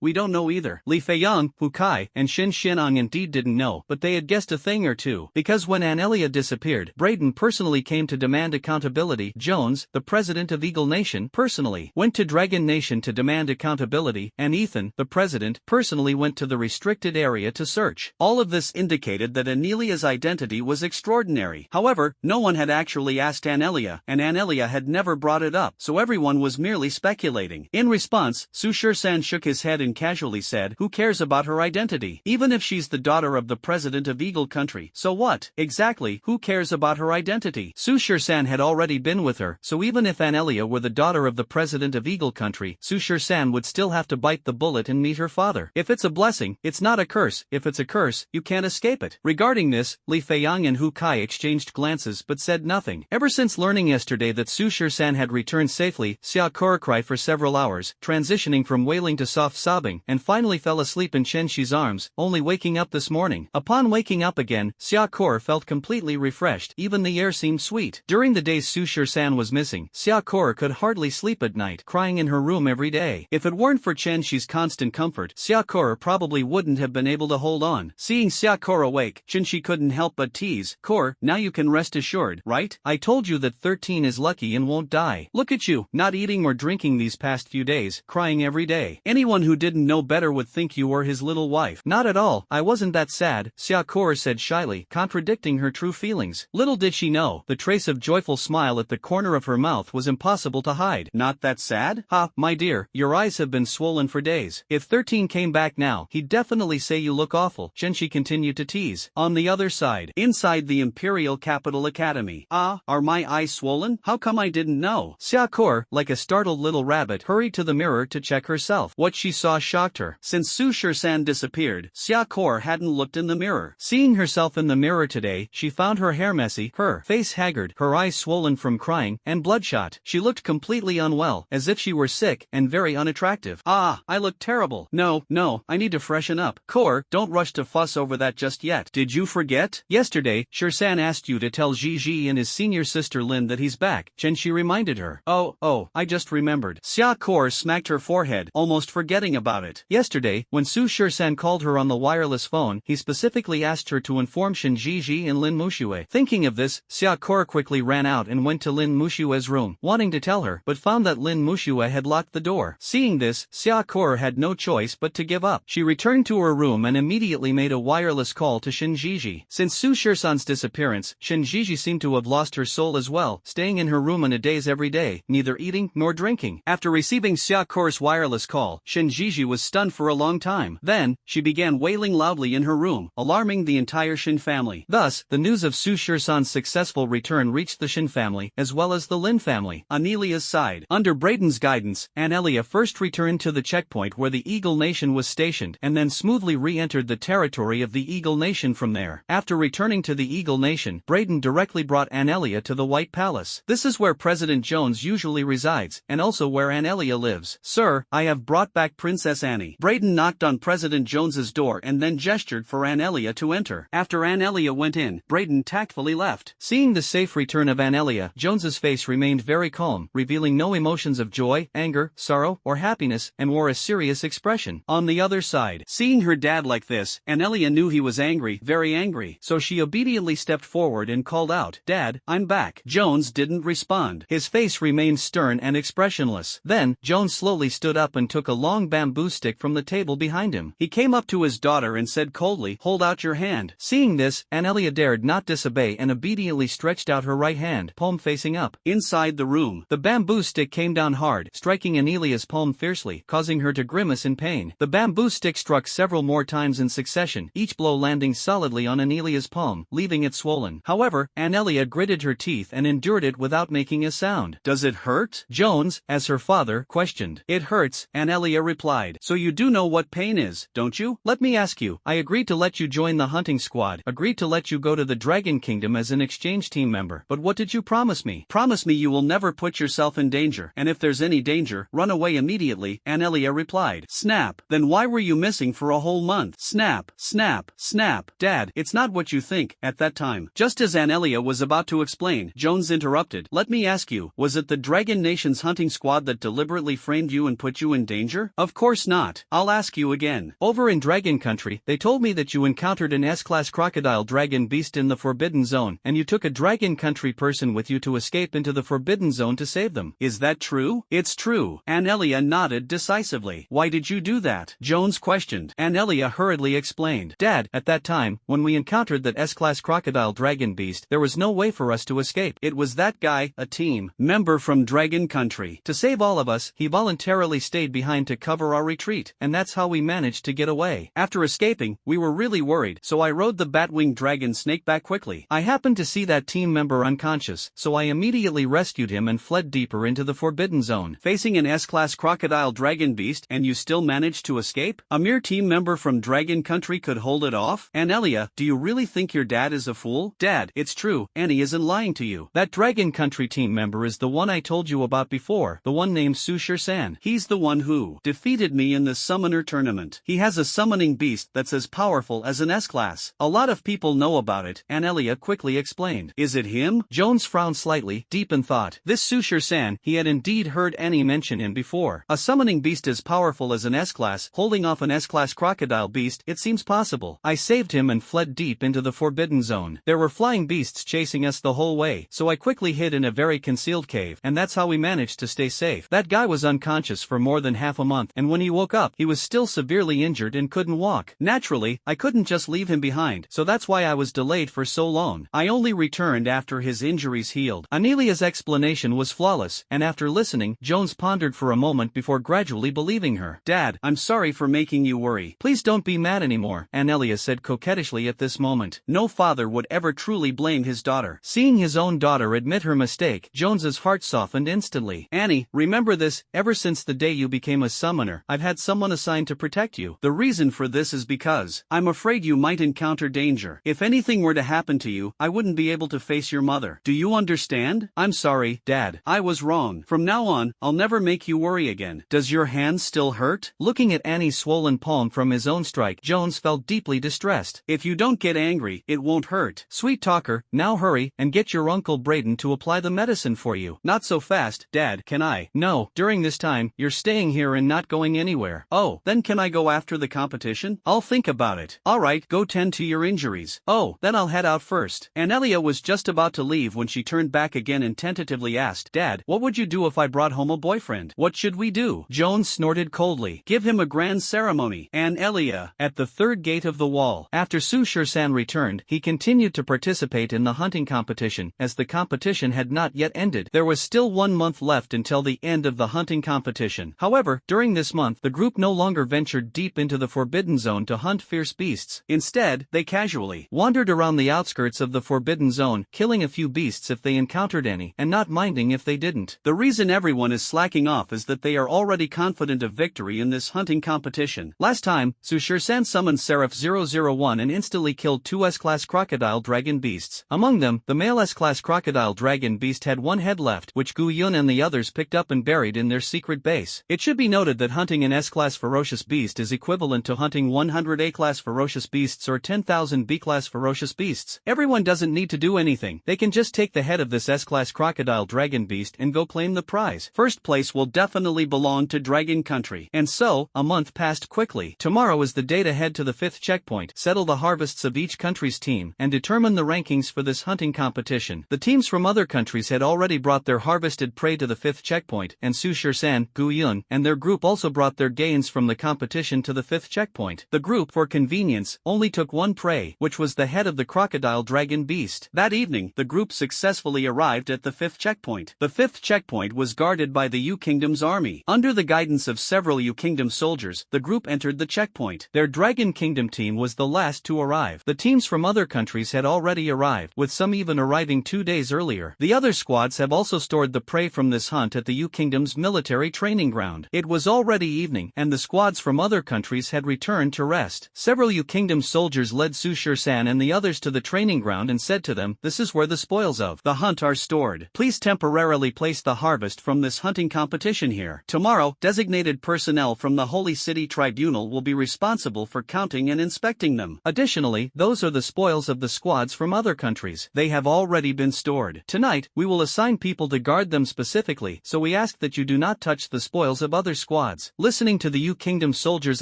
we don't know either." Li Feiyang, Hu Kai, and Shin Xianong indeed didn't know, but they had guessed a thing or two, because when Anelia disappeared, Brayden personally came to demand accountability. Jones, the president of Eagle Nation, personally went to Dragon Nation to demand accountability, and Ethan, the president, personally went to the restricted area to search. All of this indicated that Anelia's identity was extraordinary. However, no one had actually asked Anelia, and Anelia had never brought it up, so everyone was merely speculating. In response, Su Shur-san shook his head and casually said, "Who cares about her identity? Even if she's the daughter of the president of Eagle Country, so what? Exactly, who cares about her identity?" Su Shur-san had already been with her, so even if Anelia were the daughter of the president of Eagle Country, Su Shur-san would still have to bite the bullet and meet her father. If it's a blessing, it's not a curse. If it's a curse, you can't escape it. Regarding this, Li Feiyang and Hu Kai exchanged glances but said nothing. Ever since learning yesterday that Su Shur-san had returned safely, Sakura cried for several hours, transitioning from wailing to soft sobbing, and finally fell asleep in Chen Shi's arms, only waking up this morning. Upon waking up again, Sakura felt completely refreshed. Even the air seemed sweet. During the days Su Shur-san was missing, Sakura could hardly sleep at night, crying in her room every day. If it weren't for Chen Shi's constant comfort, Sakura probably wouldn't have been able to hold on. Seeing Sakura awake, Chen Shi couldn't help but tease, "Core, now you can rest assured, right? I told you that 13 is lucky and won't die. Look at you, not eating or drinking these past few days, crying every day. Anyone who didn't know better would think you were his little wife." "Not at all, I wasn't that sad," Sakura said shyly, contradicting her true feelings. Little did she know, the trace of joyful smile at the corner of her mouth was impossible to hide. "Not that sad? Ha, my dear, your eyes have been swollen for days. If 13 came back now, he'd definitely say you look awful," Shenshi continued to tease. On the other side, inside the Imperial Capital Academy. "Ah, are my eyes swollen? How come I didn't know?" Sakura, like a startled little rabbit, hurried to the mirror to check herself. What she saw shocked her. Since Su Shur-san disappeared, Sakura hadn't looked in the mirror. Seeing herself in the mirror today, she found her hair messy, her face haggard, her eyes swollen from crying, and bloodshot. She looked completely unwell, as if she were sick, and very unattractive. "Ah, I look terrible. No, I need to freshen up. Core, don't rush to fuss over that just yet. Did you forget? Yesterday, Shur-san asked you to tell Ji and his senior sister Lin that he's back," Chenshi reminded her. Oh, I just remembered." Sakura smacked her forehead, almost forgetting about it. Yesterday, when Su Shur-san called her on the wireless phone, he specifically asked her to inform Shin Ji and Lin Mushue. Thinking of this, Sakura quickly ran out and went to Lin Mushue's room, wanting to tell her, but found that Lin Mushue had locked the door. Seeing this, Sakura had no choice but to give up. She returned to her room and immediately made a wireless call to Shin Ji. Since Su Shur-san's disappearance, Shin Ji seemed to have lost her soul as well, staying in her room in a daze every day, neither eating nor drinking. After receiving Sakura's wireless call, Shin Ji was stunned for a long time. Then, she began wailing loudly in her room, alarming the entire Shin family. Thus, the news of Su Shur-san's successful return reached the Shin family, as well as the Lin family. Anelia's side. Under Brayden's guidance, Anelia first returned to the checkpoint where the Eagle Nation was stationed, and then smoothly re-entered the territory of the Eagle Nation from there. After returning to the Eagle Nation, Brayden directly brought Anelia to the White Palace. This is where President Jones usually resides, and also where Anelia lives. "Sir, I have brought back Princess Annie. Brayden knocked on President Jones's door and then gestured for Annelia to enter. After Annelia went in, Brayden tactfully left. Seeing the safe return of Annelia, Jones's face remained very calm, revealing no emotions of joy, anger, sorrow, or happiness, and wore a serious expression. On the other side, seeing her dad like this, Annelia knew he was angry, very angry, so she obediently stepped forward and called out, "Dad, I'm back." Jones didn't respond. His face remained stern and expressionless. Then, Jones slowly stood up and took a long bamboo stick from the table behind him. He came up to his daughter and said coldly, "Hold out your hand." Seeing this, Annelia dared not disobey and obediently stretched out her right hand, palm facing up. Inside the room, the bamboo stick came down hard, striking Annelia's palm fiercely, causing her to grimace in pain. The bamboo stick struck several more times in succession, each blow landing solidly on Annelia's palm, leaving it swollen. However, Annelia gritted her teeth and endured it without making a sound. "Does it hurt?" Jones, as her father, questioned. "It hurts," Annelia replied. "So you do know what pain is, don't you? Let me ask you, I agreed to let you join the hunting squad, agreed to let you go to the Dragon Kingdom as an exchange team member, but what did you promise me?" "Promise me you will never put yourself in danger, and if there's any danger, run away immediately," Annelia replied. Snap. "Then why were you missing for a whole month?" Snap, snap, snap. "Dad, it's not what you think." At that time, just as Annelia was about to explain, Jones interrupted. "Let me ask you, was it the Dragon Nation's hunting squad that deliberately framed you and put you in danger?" "Of course not. I'll ask you again. Over in Dragon Country, they told me that you encountered an S-class crocodile dragon beast in the Forbidden Zone, and you took a Dragon Country person with you to escape into the Forbidden Zone to save them. Is that true?" "It's true." Annelia nodded decisively. "Why did you do that?" Jones questioned. Annelia hurriedly explained. "Dad, at that time, when we encountered that S-class crocodile dragon beast, there was no way for us to escape. It was that guy, a team member from Dragon Country. To save all of us, he voluntarily stayed behind to cover our retreat, and that's how we managed to get away. After escaping, we were really worried, so I rode the bat-winged dragon snake back quickly. I happened to see that team member unconscious, so I immediately rescued him and fled deeper into the Forbidden Zone." Facing an S-class crocodile dragon beast, and you still managed to escape? A mere team member from Dragon Country could hold it off? Annelia, do you really think your dad is a fool? "Dad, it's true, Annie isn't lying to you. That Dragon Country team member is the one I told you about before, the one named Sushir-san. He's the one who defeated me in the summoner tournament. He has a summoning beast that's as powerful as an S-class. A lot of people know about it," Annelia quickly explained. "Is it him?" Jones frowned slightly, deep in thought. This Sushir-san, he had indeed heard Annie mention him before. A summoning beast as powerful as an S-class, holding off an S-class crocodile beast, it seems possible. I saved him and fled deep into the Forbidden Zone. There were flying beasts chasing us the whole way, so I quickly hid in a very concealed cave, and that's how we managed to stay safe. That guy was unconscious for more than half a month, and when he woke up, he was still severely injured and couldn't walk. Naturally, I couldn't just leave him behind, so that's why I was delayed for so long. I only returned after his injuries healed." Annelia's explanation was flawless, and after listening, Jones pondered for a moment before gradually believing her. "Dad, I'm sorry for making you worry. Please don't be mad anymore," Annelia said coquettishly at this moment. No father would ever truly blame his daughter. Seeing his own daughter admit her mistake, Jones's heart softened instantly. "Annie, remember this, ever since the day you became a summoner, I've had someone assigned to protect you. The reason for this is because I'm afraid you might encounter danger. If anything were to happen to you, I wouldn't be able to face your mother. Do you understand?" "I'm sorry, Dad. I was wrong. From now on, I'll never make you worry again. Does your hand still hurt?" Looking at Annie's swollen palm from his own strike, Jones felt deeply distressed. "If you don't get angry, it won't hurt. Sweet talker, now hurry and get your Uncle Brayden to apply the medicine for you." "Not so fast, Dad. Can I?" "No, during this time, you're staying here and not going anywhere." "Oh, then can I go after the competition?" "I'll think about it." "All right, go tend to your injuries." "Oh, then I'll head out first." Annelia was just about to leave when she turned back again and tentatively asked, "Dad, what would you do if I brought home a boyfriend?" "What should we do?" Jones snorted coldly. "Give him a grand ceremony." Annelia, at the third gate of the wall. After Sushir-san returned, he continued to participate in the hunting competition, as the competition had not yet ended. There was still 1 month left until the end of the hunting competition. However, during this month, the group no longer ventured deep into the Forbidden Zone to hunt fierce beasts. Instead, they casually wandered around the outskirts of the Forbidden Zone, killing a few beasts if they encountered any, and not minding if they didn't. The reason everyone is slacking off is that they are already confident of victory in this hunting competition. Last time, Sushir-san summoned Seraph 001 and instantly killed 2 S-class crocodile dragon beasts. Among them, the male S-class crocodile dragon beast had 1 head left, which Gu Yun and the others picked up and buried in their secret base. It should be noted noted that hunting an S-class ferocious beast is equivalent to hunting 100 A-class ferocious beasts or 10,000 B-class ferocious beasts. Everyone doesn't need to do anything. They can just take the head of this S-class crocodile dragon beast and go claim the prize. First place will definitely belong to Dragon Country. And so, a month passed quickly. Tomorrow is the day to head to the 5th checkpoint, settle the harvests of each country's team, and determine the rankings for this hunting competition. The teams from other countries had already brought their harvested prey to the 5th checkpoint, and Su Shirsan, Gu Yun, and their group also brought their gains from the competition to the 5th checkpoint. The group, for convenience, only took one prey, which was the head of the crocodile dragon beast. That evening, the group successfully arrived at the 5th checkpoint. The 5th checkpoint was guarded by the Yu Kingdom's army. Under the guidance of several Yu Kingdom soldiers, the group entered the checkpoint. Their Dragon Kingdom team was the last to arrive. The teams from other countries had already arrived, with some even arriving 2 days earlier. The other squads have also stored the prey from this hunt at the Yu Kingdom's military training ground. It was already evening, and the squads from other countries had returned to rest. Several Yu Kingdom soldiers led Su Shirsan and the others to the training ground and said to them, "This is where the spoils of the hunt are stored. Please temporarily place the harvest from this hunting competition here. Tomorrow, designated personnel from the Holy City Tribunal will be responsible for counting and inspecting them. Additionally, those are the spoils of the squads from other countries. They have already been stored. Tonight, we will assign people to guard them specifically, so we ask that you do not touch the spoils of other squads." Listening to the Yu Kingdom soldiers'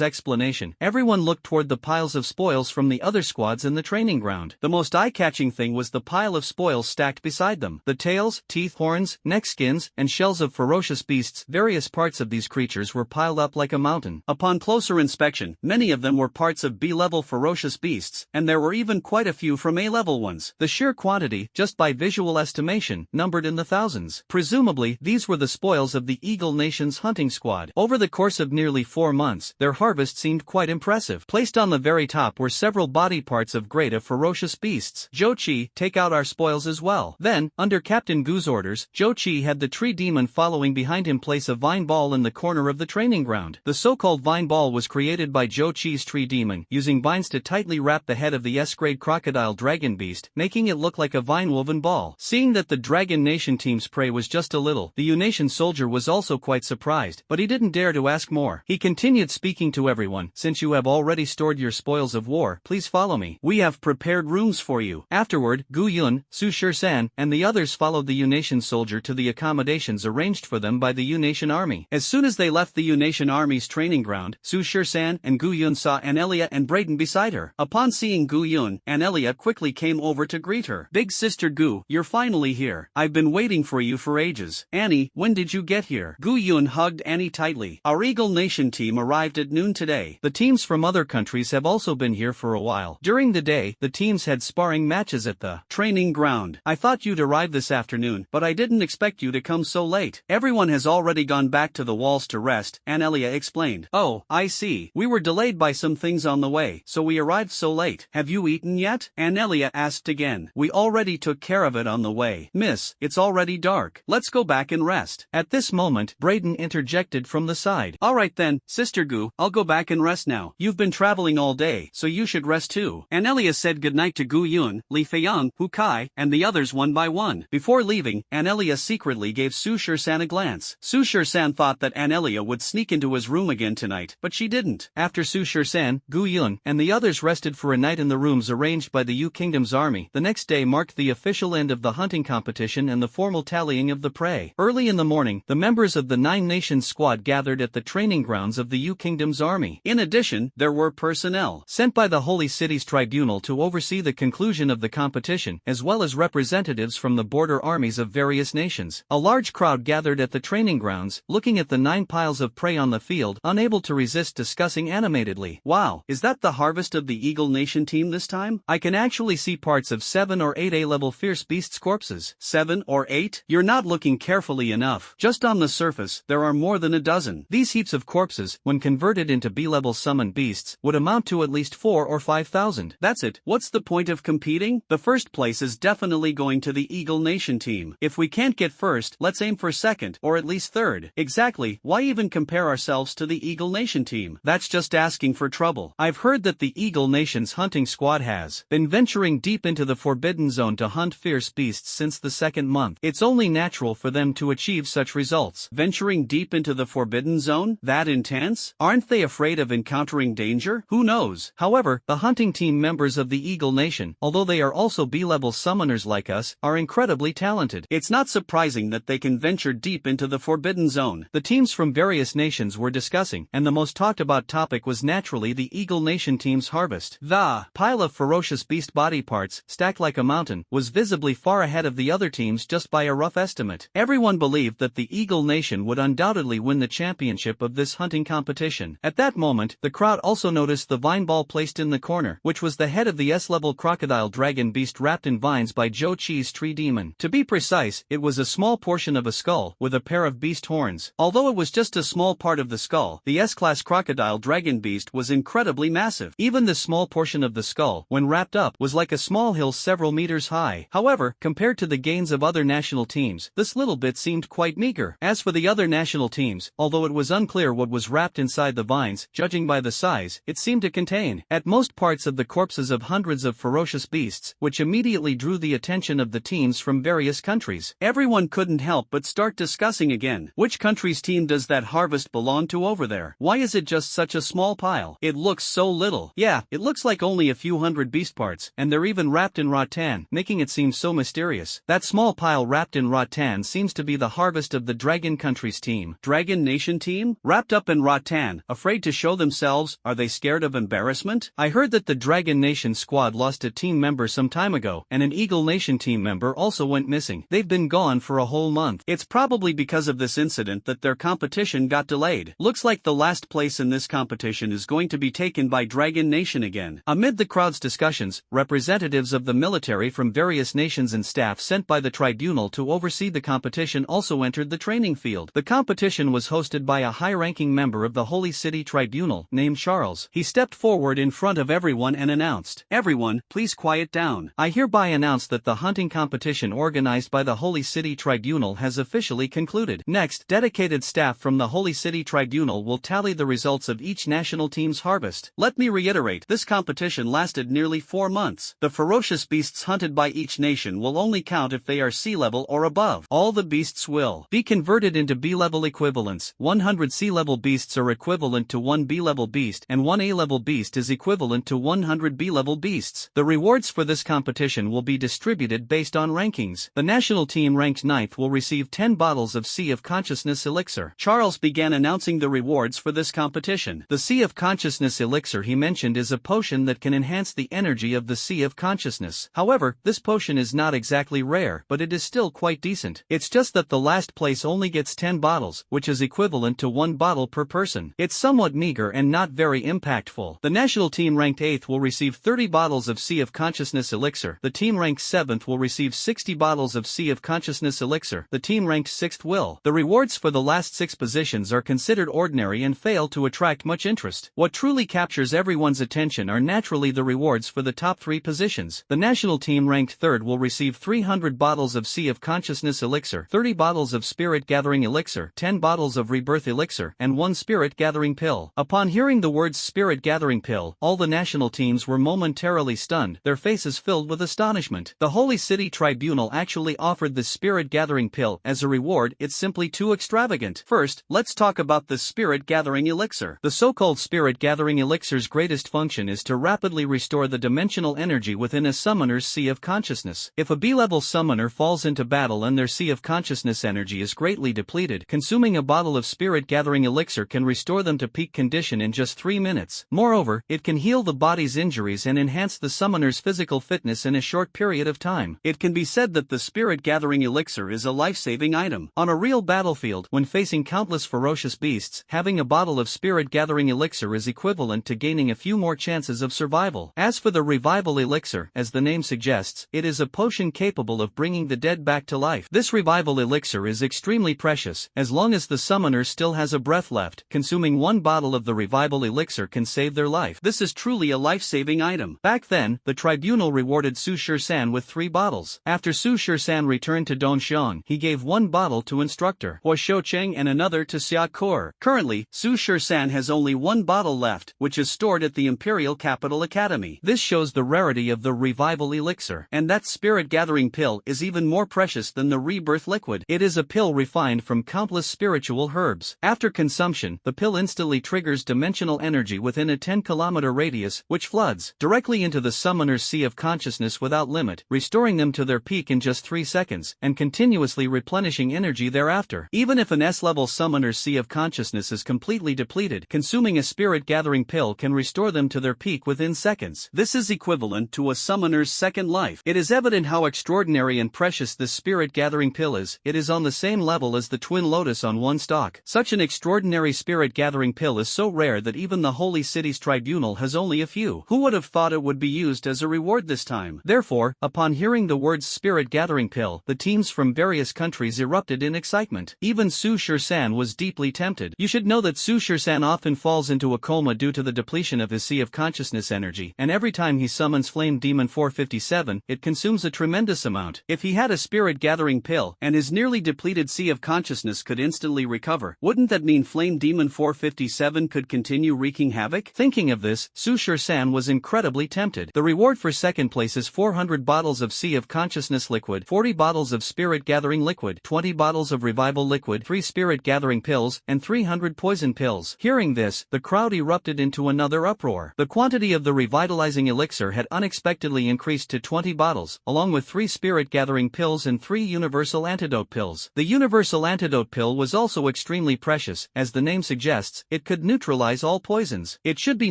explanation, everyone looked toward the piles of spoils from the other squads in the training ground. The most eye-catching thing was the pile of spoils stacked beside them. The tails, teeth, horns, neck skins, and shells of ferocious beasts. Various parts of these creatures were piled up like a mountain. Upon closer inspection, many of them were parts of B-level ferocious beasts, and there were even quite a few from A-level ones. The sheer quantity, just by visual estimation, numbered in the thousands. Presumably, these were the spoils of the Eagle Nation's hunting squad. Over the course of nearly 4 months, their harvest seemed quite impressive. Placed on the very top were several body parts of great ferocious beasts. Zhou Qi, take out our spoils as well. Then, under Captain Gu's orders, Zhou Qi had the tree demon following behind him place a vine ball in the corner of the training ground. The so-called vine ball was created by Zhou Qi's tree demon, using vines to tightly wrap the head of the S-grade crocodile dragon beast, making it look like a vine-woven ball. Seeing that the Dragon Nation team's prey was just a little, the Yu Nation soldier was also quite surprised, but he didn't dare to ask more. He continued speaking to everyone, "Since you have already stored your spoils of war, please follow me. We have prepared rooms for you." Afterward, Gu Yun, Su Shirsan, and the others followed the Yu Nation soldier to the accommodations arranged for them by the Yu Nation army. As soon as they left the Yu Nation army's training ground, Su Shirsan and Gu Yun saw Anelia and Brayden beside her. Upon seeing Gu Yun, Anelia quickly came over to greet her. "Big sister Gu, you're finally here. I've been waiting for you for ages." "Annie, when did you get here?" Gu Yun hugged Annie tightly. "Our Eagle Nation team arrived at noon today. The teams from other countries have also been here for a while. During the day, the teams had sparring matches at the training ground. I thought you'd arrive this afternoon, but I didn't expect you to come so late. Everyone has already gone back to the walls to rest," Anelia explained. "Oh, I see. We were delayed by some things on the way, so we arrived so late. Have you eaten yet?" Anelia asked again. "We already took care of it on the way. Miss, it's already dark. Let's go back and rest." At this moment, Brayden interjected from the side. "Alright then, Sister Gu, I'll go back and rest now. You've been traveling all day, so you should rest too." Anelia said goodnight to Gu Yun, Li Feiyang, Hu Kai, and the others one by one. Before leaving, Anelia secretly gave Su Shirsan a glance. Su Shirsan thought that Anelia would sneak into his room again tonight, but she didn't. After Su Shirsan, Gu Yun, and the others rested for a night in the rooms arranged by the Yu Kingdom's army, the next day marked the official end of the hunting competition and the formal tallying of the prey. Early in the morning, the members of the 9 Nations squad gathered at the training grounds of the Yu Kingdom's army. In addition, there were personnel sent by the Holy City's tribunal to oversee the conclusion of the competition, as well as representatives from the border armies of various nations. A large crowd gathered at the training grounds, looking at the 9 piles of prey on the field, unable to resist discussing animatedly. "Wow, is that the harvest of the Eagle Nation team this time? I can actually see parts of 7 or 8 A-level fierce beasts' corpses." 7 or 8? You're not looking carefully enough. Just on the surface, there are more than a dozen. These heaps of corpses, when converted into B-level summoned beasts, would amount to at least 4 or 5,000. That's it. What's the point of competing? The first place is definitely going to the Eagle Nation team. If we can't get first, let's aim for second, or at least third. Exactly, why even compare ourselves to the Eagle Nation team? That's just asking for trouble. I've heard that the Eagle Nation's hunting squad has been venturing deep into the Forbidden Zone to hunt fierce beasts since the 2nd month. It's only natural for them to achieve such results. Venturing deep into the Forbidden forbidden zone? That intense? Aren't they afraid of encountering danger? Who knows? However, the hunting team members of the Eagle Nation, although they are also B-level summoners like us, are incredibly talented. It's not surprising that they can venture deep into the forbidden zone. The teams from various nations were discussing, and the most talked about topic was naturally the Eagle Nation team's harvest. The pile of ferocious beast body parts, stacked like a mountain, was visibly far ahead of the other teams just by a rough estimate. Everyone believed that the Eagle Nation would undoubtedly win the championship of this hunting competition. At that moment, the crowd also noticed the vine ball placed in the corner, which was the head of the S-level crocodile dragon beast wrapped in vines by Joe Chi's tree demon. To be precise, it was a small portion of a skull with a pair of beast horns. Although it was just a small part of the skull, the S-class crocodile dragon beast was incredibly massive. Even this small portion of the skull, when wrapped up, was like a small hill several meters high. However, compared to the gains of other national teams, this little bit seemed quite meager. As for the other national teams, although it was unclear what was wrapped inside the vines, judging by the size, it seemed to contain, at most parts of the corpses of hundreds of ferocious beasts, which immediately drew the attention of the teams from various countries. Everyone couldn't help but start discussing again. Which country's team does that harvest belong to over there? Why is it just such a small pile? It looks so little. Yeah, it looks like only a few hundred beast parts, and they're even wrapped in rattan, making it seem so mysterious. That small pile wrapped in rattan seems to be the harvest of the Dragon Country's team. Dragon Nation team? Wrapped up in rattan, afraid to show themselves? Are they scared of embarrassment? I heard that the Dragon Nation squad lost a team member some time ago, and an Eagle Nation team member also went missing. They've been gone for a whole month. It's probably because of this incident that their competition got delayed. Looks like the last place in this competition is going to be taken by Dragon Nation again. Amid the crowd's discussions, representatives of the military from various nations and staff sent by the tribunal to oversee the competition also entered the training field. The competition was hosted by a high-ranking member of the Holy City Tribunal named Charles. He stepped forward in front of everyone and announced, "Everyone, please quiet down. I hereby announce that the hunting competition organized by the Holy City Tribunal has officially concluded. Next, dedicated staff from the Holy City Tribunal will tally the results of each national team's harvest. Let me reiterate, this competition lasted nearly 4 months. The ferocious beasts hunted by each nation will only count if they are sea level or above. All the beasts will be converted into B-level equivalents. 100 sea-level beasts are equivalent to 1 B-level beast, and 1 A-level beast is equivalent to 100 B-level beasts. The rewards for this competition will be distributed based on rankings. The national team ranked 9th will receive 10 bottles of Sea of Consciousness elixir." Charles began announcing the rewards for this competition. The Sea of Consciousness elixir he mentioned is a potion that can enhance the energy of the Sea of Consciousness. However, this potion is not exactly rare, but it is still quite decent. It's just that the last place only gets 10 bottles, which is equivalent to 1 bottle per person. It's somewhat meager and not very impactful. The national team ranked 8th will receive 30 bottles of Sea of Consciousness elixir. The team ranked 7th will receive 60 bottles of Sea of Consciousness elixir. The team ranked 6th will. The rewards for the last 6 positions are considered ordinary and fail to attract much interest. What truly captures everyone's attention are naturally the rewards for the top 3 positions. The national team ranked 3rd will receive 300 bottles of Sea of Consciousness elixir, 30 bottles of Spirit Gathering elixir, 10 bottles of Rebirth elixir, and 1 Spirit Gathering pill. Upon hearing the words Spirit Gathering pill, all the national teams were momentarily stunned, their faces filled with astonishment. The Holy City Tribunal actually offered the Spirit Gathering pill as a reward. It's simply too extravagant. First, let's talk about the Spirit Gathering elixir. The so-called Spirit Gathering elixir's greatest function is to rapidly restore the dimensional energy within a summoner's Sea of Consciousness. If a B-level summoner falls into battle and their Sea of Consciousness energy is greatly depleted, consuming a bottle of Spirit Gathering elixir can restore them to peak condition in just 3 minutes. Moreover, it can heal the body's injuries and enhance the summoner's physical fitness in a short period of time. It can be said that the Spirit Gathering elixir is a life-saving item. On a real battlefield, when facing countless ferocious beasts, having a bottle of Spirit Gathering elixir is equivalent to gaining a few more chances of survival. As for the Revival elixir, as the name suggests, it is a potion capable of bringing the dead back to life. This Revival elixir is extremely precious. As long as the summoner still has a breath left, consuming 1 bottle of the Revival elixir can save their life. This is truly a life-saving item. Back then, the tribunal rewarded Su Shur-san with 3 bottles. After Su Shur-san returned to Dongxiang, he gave 1 bottle to instructor Hua Shoucheng and another to Xia Kur. Currently, Su Shur-san has only 1 bottle left, which is stored at the Imperial Capital Academy. This shows the rarity of the Revival elixir. And that Spirit Gathering pill is even more precious than the Rebirth liquid. It is a pill refined from countless spiritual herbs. herbs. After consumption, the pill instantly triggers dimensional energy within a 10-kilometer radius, which floods directly into the summoner's sea of consciousness without limit, restoring them to their peak in just 3 seconds, and continuously replenishing energy thereafter. Even if an S-level summoner's sea of consciousness is completely depleted, consuming a spirit-gathering pill can restore them to their peak within seconds. This is equivalent to a summoner's second life. It is evident how extraordinary and precious this spirit-gathering pill is. It is on the same level as the twin lotus on one stalk. Such an extraordinary spirit-gathering pill is so rare that even the Holy City's tribunal has only a few. Who would have thought it would be used as a reward this time? Therefore, upon hearing the words spirit-gathering pill, the teams from various countries erupted in excitement. Even Su Shur-san was deeply tempted. You should know that Su Shur-san often falls into a coma due to the depletion of his sea of consciousness energy, and every time he summons Flame Demon 457, it consumes a tremendous amount. If he had a spirit-gathering pill, and his nearly depleted sea of consciousness could instantly recover, wouldn't that mean Flame Demon 457 could continue wreaking havoc? Thinking of this, Su Shur-san was incredibly tempted. The reward for second place is 400 bottles of Sea of Consciousness liquid, 40 bottles of Spirit Gathering liquid, 20 bottles of Revival liquid, 3 Spirit Gathering pills, and 300 poison pills. Hearing this, the crowd erupted into another uproar. The quantity of the revitalizing elixir had unexpectedly increased to 20 bottles, along with 3 Spirit Gathering pills and 3 Universal Antidote pills. The Universal Antidote pill was also extremely precious. As the name suggests, it could neutralize all poisons. It should be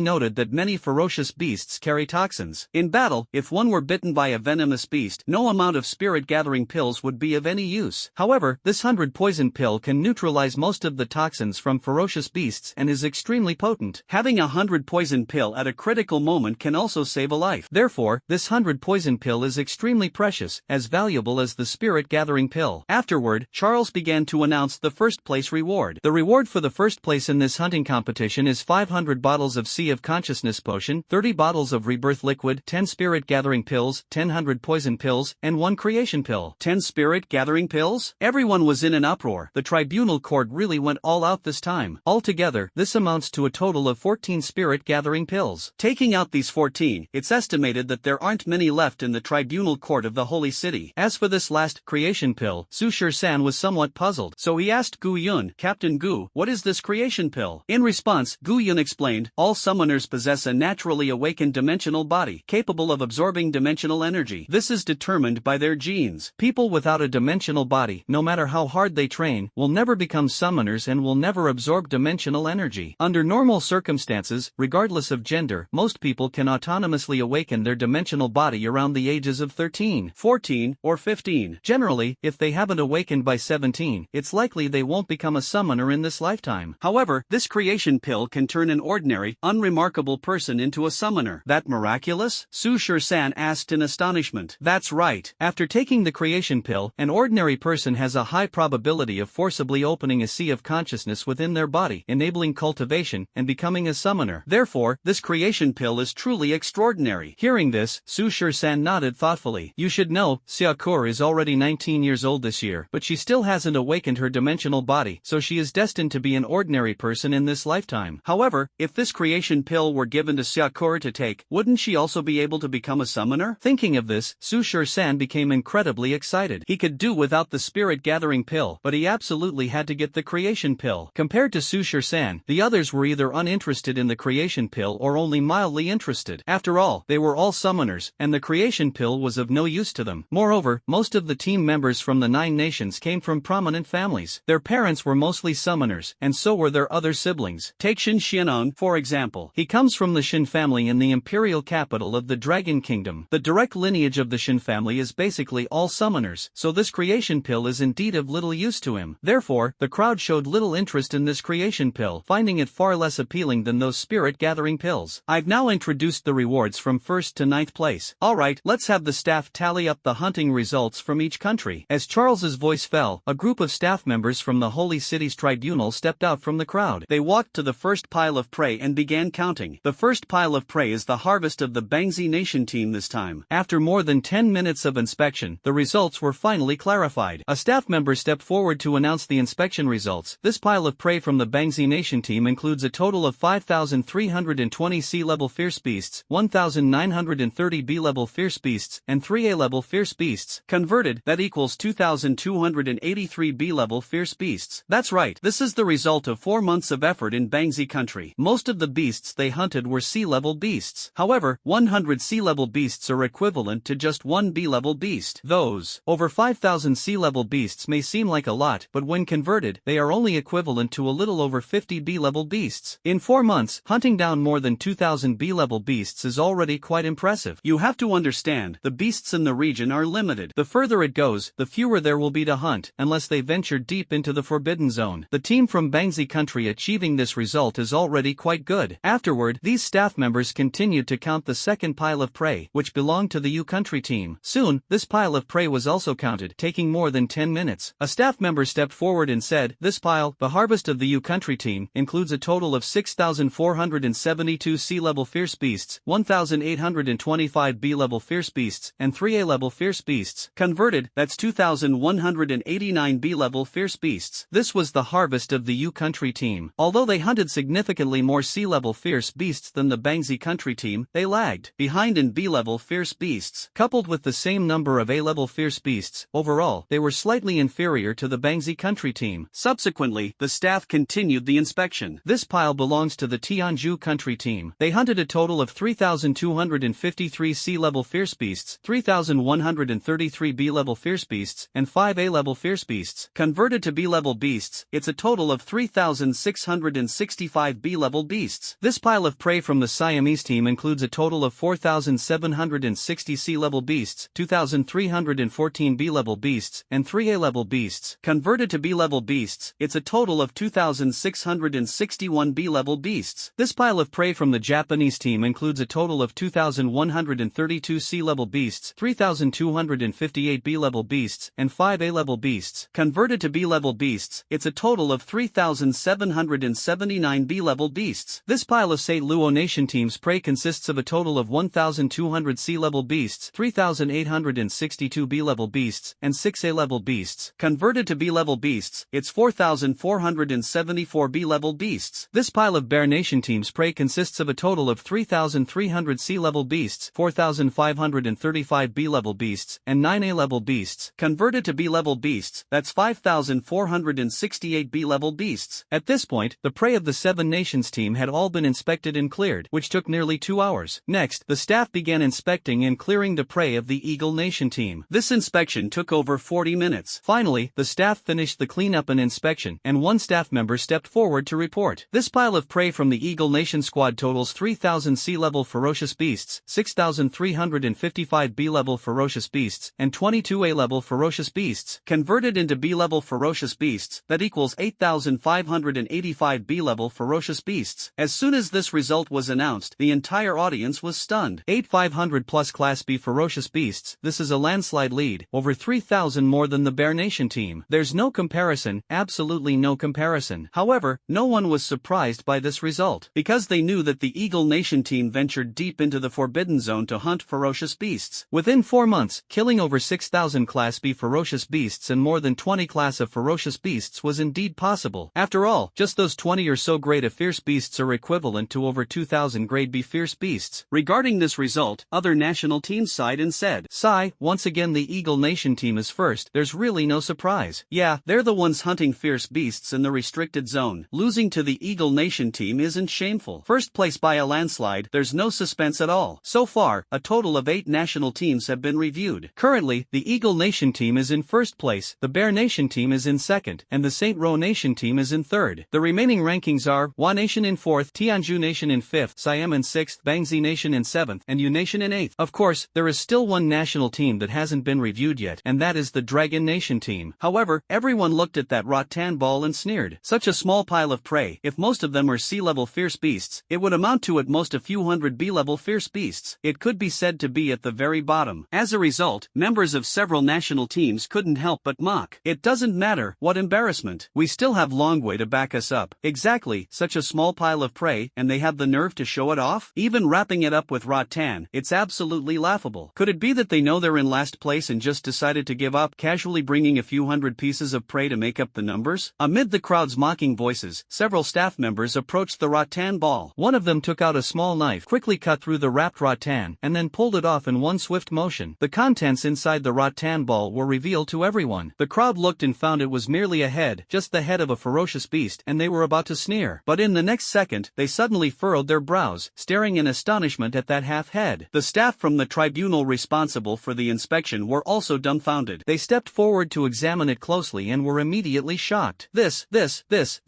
noted that many ferocious beasts carry toxins. In battle, if one were bitten by a venomous beast, no amount of spirit-gathering pills would be of any use. However, this 100 poison pill can neutralize most of the toxins from ferocious beasts and is extremely potent. Having a 100 poison pill at a critical moment can also save a life. Therefore, this 100 poison pill is extremely precious, as valuable as the spirit-gathering pill. Afterward, Charles began to announce the first place reward. The reward for the first place in this hunting competition is 500 bottles of Sea of Consciousness potion, 30 bottles of Rebirth liquid, 10 Spirit Gathering pills, 100 poison pills, and 1 creation pill. 10 Spirit Gathering pills? Everyone was in an uproar. The tribunal court really went all out this time. Altogether, this amounts to a total of 14 Spirit Gathering pills. Taking out these 14, it's estimated that there aren't many left in the tribunal court of the Holy City. As for this last creation pill, Su Shur-san was somewhat puzzled, so he asked Gu Yun, Captain Gu, what is this creation pill? In response, Gu Yun explained, all summoners possess a naturally awakened dimensional body, capable of absorbing dimensional energy. This is determined by their genes. People without a dimensional body, no matter how hard they train, will never become summoners and will never absorb dimensional energy. Under normal circumstances, regardless of gender, most people can autonomously awaken their dimensional body around the ages of 13, 14, or 15. Generally, if they haven't awakened by 17, it's likely they won't become a summoner in this lifetime. However, this creation pill can turn an ordinary, unremarkable person into a summoner. That miraculous? Su Shur-san asked in astonishment. That's right. After taking the creation pill, an ordinary person has a high probability of forcibly opening a sea of consciousness within their body, enabling cultivation and becoming a summoner. Therefore, this creation pill is truly extraordinary. Hearing this, Su Shur-san nodded thoughtfully. You should know, Xiaokur is already 19 years old this year, but she still hasn't awakened her dimensional body, so she is destined to be an ordinary person in this lifetime. However, if this creation pill were given to Xiaokur to take, wouldn't she also be able to become a summoner? Thinking of this, Su Shur-san became incredibly excited. He could do without the spirit-gathering pill, but he absolutely had to get the creation pill. Compared to Su Shur-san, the others were either uninterested in the creation pill or only mildly interested. After all, they were all summoners, and the creation pill was of no use to them. Moreover, most of the team members from the 9 nations came from prominent families. Their parents were mostly summoners, and so were their other siblings. Take Shin Xianong, for example. He comes from the Shin family in the imperial capital of the Dragon Kingdom. The direct lineage of the Shin family is basically all summoners, so this creation pill is indeed of little use to him. Therefore, the crowd showed little interest in this creation pill, finding it far less appealing than those spirit-gathering pills. I've now introduced the rewards from 1st to 9th place. Alright, let's have the staff tally up the hunting results from each country. As Charles's voice fell, a group of staff members from the Holy City's tribunal stepped out from the crowd. They walked to the first pile of prey and began counting. The first pile of prey is the harvest of the Bangzi Nation team this time. After more than 10 minutes of inspection, the results were finally clarified. A staff member stepped forward to announce the inspection results. This pile of prey from the Bangzi Nation team includes a total of 5,320 C-level fierce beasts, 1,930 B-level fierce beasts, and 3 A-level fierce beasts. Converted, that equals 2,283 B-level fierce beasts. That's That's right, this is the result of 4 months of effort in Bangzi country. Most of the beasts they hunted were sea-level beasts. However, 100 sea-level beasts are equivalent to just one B-level beast. Those over 5,000 sea-level beasts may seem like a lot, but when converted, they are only equivalent to a little over 50 B-level beasts. In 4 months, hunting down more than 2,000 B-level beasts is already quite impressive. You have to understand, the beasts in the region are limited. The further it goes, the fewer there will be to hunt, unless they venture deep into the forbidden zone. The team from Bangzi country achieving this result is already quite good. Afterward, these staff members continued to count the second pile of prey, which belonged to the U country team. Soon, this pile of prey was also counted, taking more than 10 minutes. A staff member stepped forward and said, "This pile, the harvest of the U country team, includes a total of 6,472 sea-level fierce beasts, 1,825 B-level fierce beasts, and 3 A-level fierce beasts. Converted, that's 2,189 B-level fierce beasts." This was the harvest of the U country team. Although they hunted significantly more sea-level fierce beasts than the Bangzi country team, they lagged behind in B-level fierce beasts. Coupled with the same number of A-level fierce beasts, overall, they were slightly inferior to the Bangzi country team. Subsequently, the staff continued the inspection. This pile belongs to the Tianju country team. They hunted a total of 3,253 sea-level fierce beasts, 3,133 B-level fierce beasts, and 5 A-level fierce beasts. Converted to B-level beasts, it's a total of 3,665 B-level beasts. This pile of prey from the Siamese team includes a total of 4,760 sea-level beasts, 2,314 B-level beasts, and 3 A-level beasts. Converted to B-level beasts, it's a total of 2,661 B-level beasts. This pile of prey from the Japanese team includes a total of 2,132 sea-level beasts, 3,258 B-level beasts, and 5 A-level beasts. Converted to B-level beasts, it's a total of 3,779 B-level beasts. This pile of St. Luo Nation team's prey consists of a total of 1,200 sea-level beasts, 3,862 B-level beasts, and 6 A-level beasts. Converted to B-level beasts, it's 4,474 B-level beasts. This pile of Bear Nation team's prey consists of a total of 3,300 sea-level beasts, 4,535 B-level beasts, and 9 A-level beasts. Converted to B-level beasts, that's 5,468 B-level beasts. At this point, the prey of the Seven Nations team had all been inspected and cleared, which took nearly 2 hours. Next, the staff began inspecting and clearing the prey of the Eagle Nation team. This inspection took over 40 minutes. Finally, the staff finished the cleanup and inspection, and one staff member stepped forward to report. This pile of prey from the Eagle Nation squad totals 3,000 sea-level ferocious beasts, 6,355 B-level ferocious beasts, and 22 A-level ferocious beasts. Converted into B-level ferocious beasts, that equals 8,585 B-level ferocious beasts. As soon as this result was announced, the entire audience was stunned. 8,500 plus Class B ferocious beasts, this is a landslide lead, over 3,000 more than the Bear Nation team. There's no comparison, absolutely no comparison. However, no one was surprised by this result, because they knew that the Eagle Nation team ventured deep into the forbidden zone to hunt ferocious beasts. Within 4 months, killing over 6,000 Class B ferocious beasts and more than 20 class of ferocious beasts was indeed possible. After all, just those 20 or so grade of fierce beasts are equivalent to over 2,000 grade B fierce beasts. Regarding this result, other national teams sighed and said, "Sigh, once again the Eagle Nation team is first, there's really no surprise. Yeah, they're the ones hunting fierce beasts in the restricted zone. Losing to the Eagle Nation team isn't shameful. First place by a landslide, there's no suspense at all." So far, a total of 8 national teams have been reviewed. Currently, the Eagle Nation team is in first place, the Bear Nation team is in second, and the St. Ro Nation team is in third. The remaining rankings are Hua Nation in fourth, Tianju Nation in fifth, Siam in sixth, Bangzi Nation in seventh, and U Nation in eighth. Of course, there is still one national team that hasn't been reviewed yet, and that is the Dragon Nation team. However, everyone looked at that rattan ball and sneered. Such a small pile of prey, if most of them were sea-level fierce beasts, it would amount to at most a few hundred B-level fierce beasts. It could be said to be at the very bottom. As a result, members of several national teams couldn't help but mock. It doesn't matter, what embarrassment. We still have long way to back us up. Exactly, such a small pile of prey, and they have the nerve to show it off? Even wrapping it up with rattan, it's absolutely laughable. Could it be that they know they're in last place and just decided to give up, casually bringing a few hundred pieces of prey to make up the numbers? Amid the crowd's mocking voices, several staff members approached the rattan ball. One of them took out a small knife, quickly cut through the wrapped rattan, and then pulled it off in one swift motion. The contents inside the rattan ball were revealed to everyone. The crowd looked and found it was merely a head head, just the head of a ferocious beast, and they were about to sneer. But in the next second, they suddenly furrowed their brows, staring in astonishment at that half-head. The staff from the tribunal responsible for the inspection were also dumbfounded. They stepped forward to examine it closely and were immediately shocked. This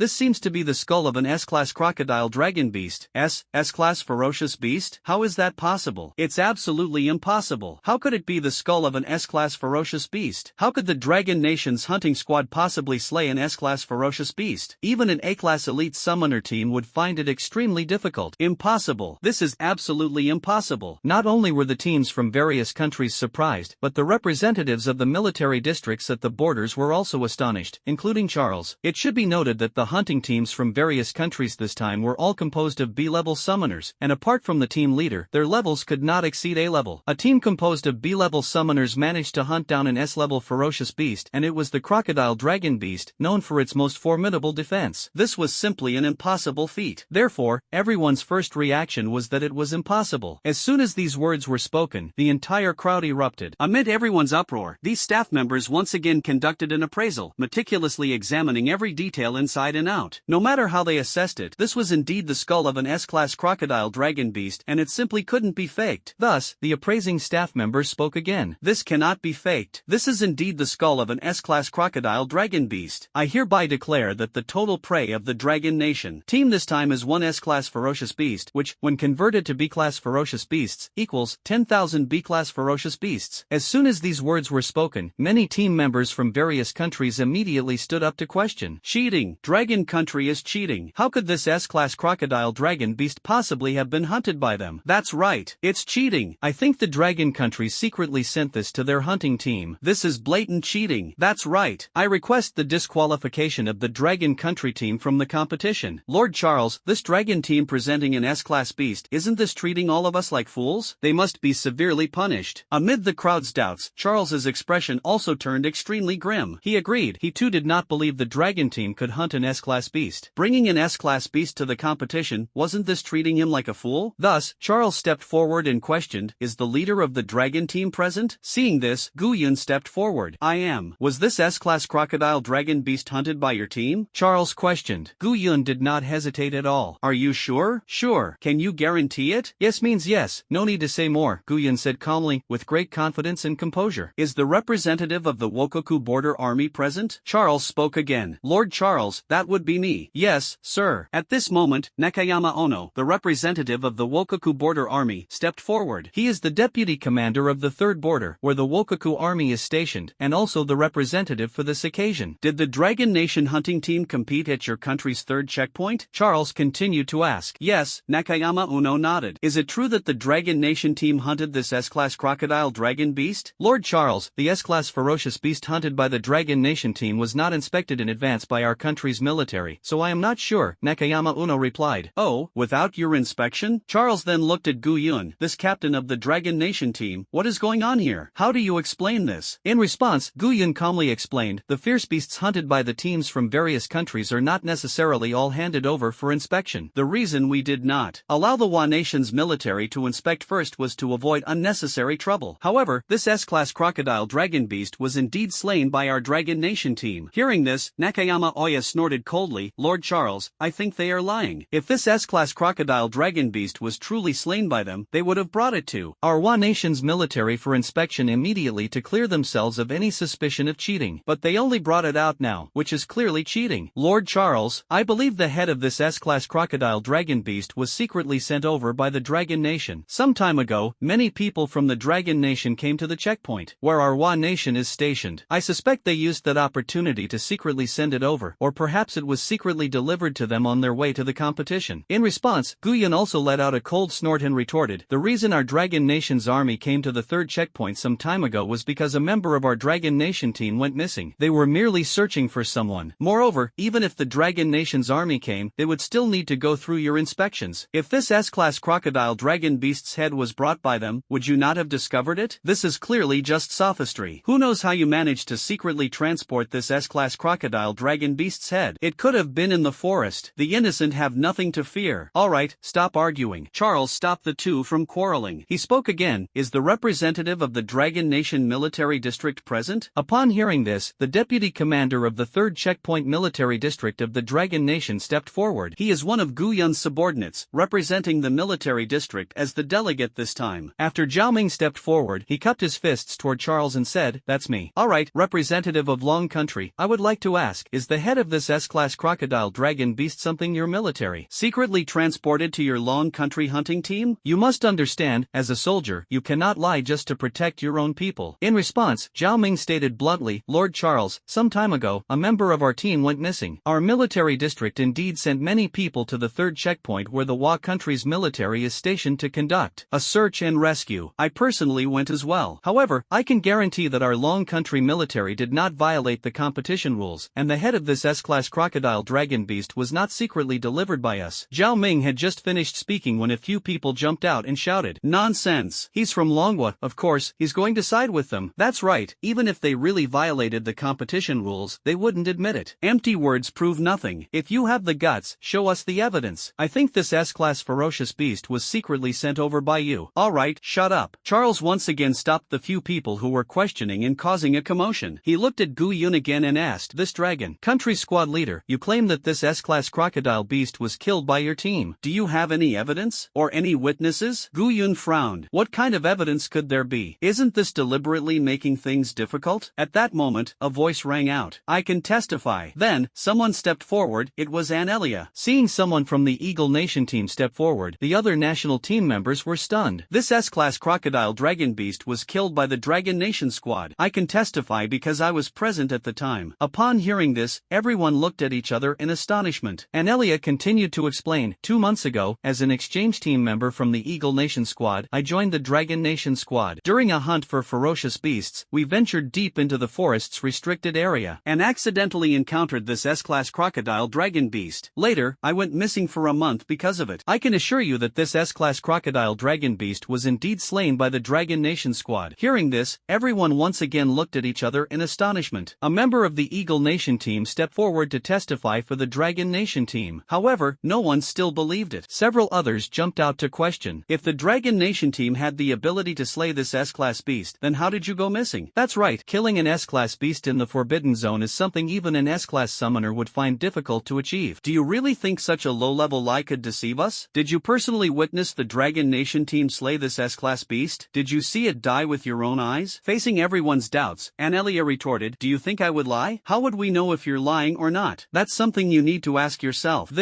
seems to be the skull of an S-class crocodile dragon beast. S-class ferocious beast? How is that possible? It's absolutely impossible. How could it be the skull of an S-class ferocious beast? How could the Dragon Nation's hunting squad possibly slay an S-class ferocious beast? Even an A-class elite summoner team would find it extremely difficult. Impossible. This is absolutely impossible. Not only were the teams from various countries surprised, but the representatives of the military districts at the borders were also astonished, including Charles. It should be noted that the hunting teams from various countries this time were all composed of B-level summoners, and apart from the team leader, their levels could not exceed A-level. A team composed of B-level summoners managed to hunt down an S-level ferocious beast, and it was the crocodile dragon beast, known for its most formidable defense. This was simply an impossible feat. Therefore, everyone's first reaction was that it was impossible. As soon as these words were spoken, the entire crowd erupted. Amid everyone's uproar, these staff members once again conducted an appraisal, meticulously examining every detail inside and out. No matter how they assessed it, this was indeed the skull of an S-class crocodile dragon beast, and it simply couldn't be faked. Thus, the appraising staff members spoke again. This cannot be faked. This is indeed the skull of an S-class crocodile dragon beast. I hereby declare that the total prey of the Dragon Nation team this time is one S-class ferocious beast, which, when converted to B-class ferocious beasts, equals 10,000 B-class ferocious beasts. As soon as these words were spoken, many team members from various countries immediately stood up to question. Cheating. Dragon Country is cheating. How could this S-class crocodile dragon beast possibly have been hunted by them? That's right. It's cheating. I think the Dragon Country secretly sent this to their hunting team. This is blatant cheating. That's right. I request the disqualification of the Dragon Country team from the competition. Lord Charles, this dragon team presenting an S-class beast, isn't this treating all of us like fools? They must be severely punished. Amid the crowd's doubts, Charles's expression also turned extremely grim. He agreed. He too did not believe the dragon team could hunt an S-class beast. Bringing an S-class beast to the competition, wasn't this treating him like a fool? Thus, Charles stepped forward and questioned, is the leader of the dragon team present? Seeing this, Gu Yun stepped forward. I am. Was this S-class crocodile dragon beast hunted by your team? Charles questioned. Gu Yun did not hesitate at all. Are you sure? Sure. Can you guarantee it? Yes means yes. No need to say more, Gu Yun said calmly, with great confidence and composure. Is the representative of the Wokoku border army present? Charles spoke again. Lord Charles, that would be me. Yes, sir. At this moment, Nakayama Ono, the representative of the Wokoku border army, stepped forward. He is the deputy commander of the 3rd border, where the Wokoku army is stationed, and also the representative for this occasion. Did the Dragon Nation hunting team compete at your country's 3rd checkpoint? Charles continued to ask. Yes, Nakayama Uno nodded. Is it true that the Dragon Nation team hunted this S-class crocodile dragon beast? Lord Charles, the S-class ferocious beast hunted by the Dragon Nation team was not inspected in advance by our country's military, so I am not sure, Nakayama Uno replied. Oh, without your inspection? Charles then looked at Gu Yun, this captain of the Dragon Nation team. What is going on here? How do you explain this? In response, Gu Yun calmly explained, the fierce beasts hunted by the teams from various countries are not necessarily all handed over for inspection. The reason we did not allow the Wa Nation's military to inspect first was to avoid unnecessary trouble. However, this S-class crocodile dragon beast was indeed slain by our Dragon Nation team. Hearing this, Nakayama Oya snorted coldly. Lord Charles, I think they are lying. If this S-class crocodile dragon beast was truly slain by them, they would have brought it to our Wa Nation's military for inspection immediately to clear themselves of any suspicion of cheating. But they only brought it out now, which is clearly cheating. Lord Charles, I believe the head of this S-class crocodile dragon beast was secretly sent over by the Dragon Nation. Some time ago, many people from the Dragon Nation came to the checkpoint, where our Wa Nation is stationed. I suspect they used that opportunity to secretly send it over, or perhaps it was secretly delivered to them on their way to the competition. In response, Gu Yun also let out a cold snort and retorted, the reason our Dragon Nation's army came to the 3rd checkpoint some time ago was because a member of our Dragon Nation team went missing. They were merely searching for someone. Moreover, even if the Dragon Nation's army came, they would still need to go through your inspections. If this S-class crocodile dragon beast's head was brought by them, would you not have discovered it? This is clearly just sophistry. Who knows how you managed to secretly transport this S-class crocodile dragon beast's head? It could have been in the forest. The innocent have nothing to fear. Alright, stop arguing. Charles stopped the two from quarreling. He spoke again. Is the representative of the Dragon Nation military district present? Upon hearing this, the deputy commander leader of the 3rd Checkpoint Military District of the Dragon Nation stepped forward. He is one of Gu Yun's subordinates, representing the military district as the delegate this time. After Zhao Ming stepped forward, he cupped his fists toward Charles and said, "That's me." "Alright, representative of Long Country, I would like to ask, is the head of this S-class crocodile dragon beast something your military secretly transported to your Long Country hunting team? You must understand, as a soldier, you cannot lie just to protect your own people." In response, Zhao Ming stated bluntly, "Lord Charles, some time ago, a member of our team went missing. Our military district indeed sent many people to the 3rd checkpoint where the Wa country's military is stationed to conduct a search and rescue. I personally went as well. However, I can guarantee that our Long Country military did not violate the competition rules, and the head of this S-class crocodile dragon beast was not secretly delivered by us." Zhao Ming had just finished speaking when a few people jumped out and shouted, "Nonsense! He's from Longwa, of course, he's going to side with them." That's right, even if they really violated the competition rules, they wouldn't admit it. Empty words prove nothing. If you have the guts, show us the evidence. I think this S-class ferocious beast was secretly sent over by you. Alright, shut up. Charles once again stopped the few people who were questioning and causing a commotion. He looked at Gu Yun again and asked, "This dragon country squad leader, you claim that this S-class crocodile beast was killed by your team. Do you have any evidence? Or any witnesses?" Gu Yun frowned. What kind of evidence could there be? Isn't this deliberately making things difficult? At that moment, a voice rang out, "I can testify." Then, someone stepped forward. It was Anelia. Seeing someone from the Eagle Nation team step forward, the other national team members were stunned. This S-class crocodile dragon beast was killed by the Dragon Nation squad. I can testify because I was present at the time. Upon hearing this, everyone looked at each other in astonishment. Anelia continued to explain, 2 months ago, as an exchange team member from the Eagle Nation squad, I joined the Dragon Nation squad. During a hunt for ferocious beasts, we ventured deep into the forest's restricted area and accidentally encountered this S-class crocodile dragon beast. Later, I went missing for a month because of it. I can assure you that this S-class crocodile dragon beast was indeed slain by the Dragon Nation squad. Hearing this, everyone once again looked at each other in astonishment. A member of the Eagle Nation team stepped forward to testify for the Dragon Nation team. However, no one still believed it. Several others jumped out to question. If the Dragon Nation team had the ability to slay this S-class beast, then how did you go missing? That's right, killing an S-class beast in the Forbidden Zone is something even an S-class summoner would find difficult to achieve. Do you really think such a low-level lie could deceive us? Did you personally witness the Dragon Nation team slay this S-class beast? Did you see it die with your own eyes? Facing everyone's doubts, Anelia retorted, "Do you think I would lie? How would we know if you're lying or not? That's something you need to ask yourself."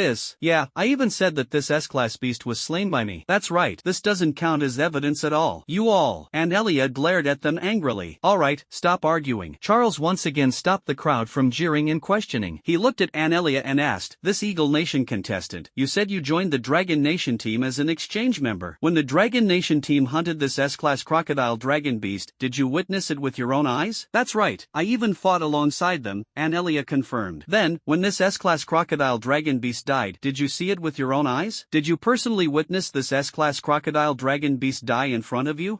Yeah, I even said that this S-class beast was slain by me. That's right, this doesn't count as evidence at all. You all. Anelia glared at them angrily. Alright, stop arguing. Charles once again stopped the crowd from jeering and questioning. He looked at Anelia and asked, "This Eagle Nation contestant, you said you joined the Dragon Nation team as an exchange member. When the Dragon Nation team hunted this S-class crocodile dragon beast, did you witness it with your own eyes?" "That's right, I even fought alongside them," Anelia confirmed. "Then, when this S-class crocodile dragon beast died, did you see it with your own eyes? Did you personally witness this S-class crocodile dragon beast die in front of you?"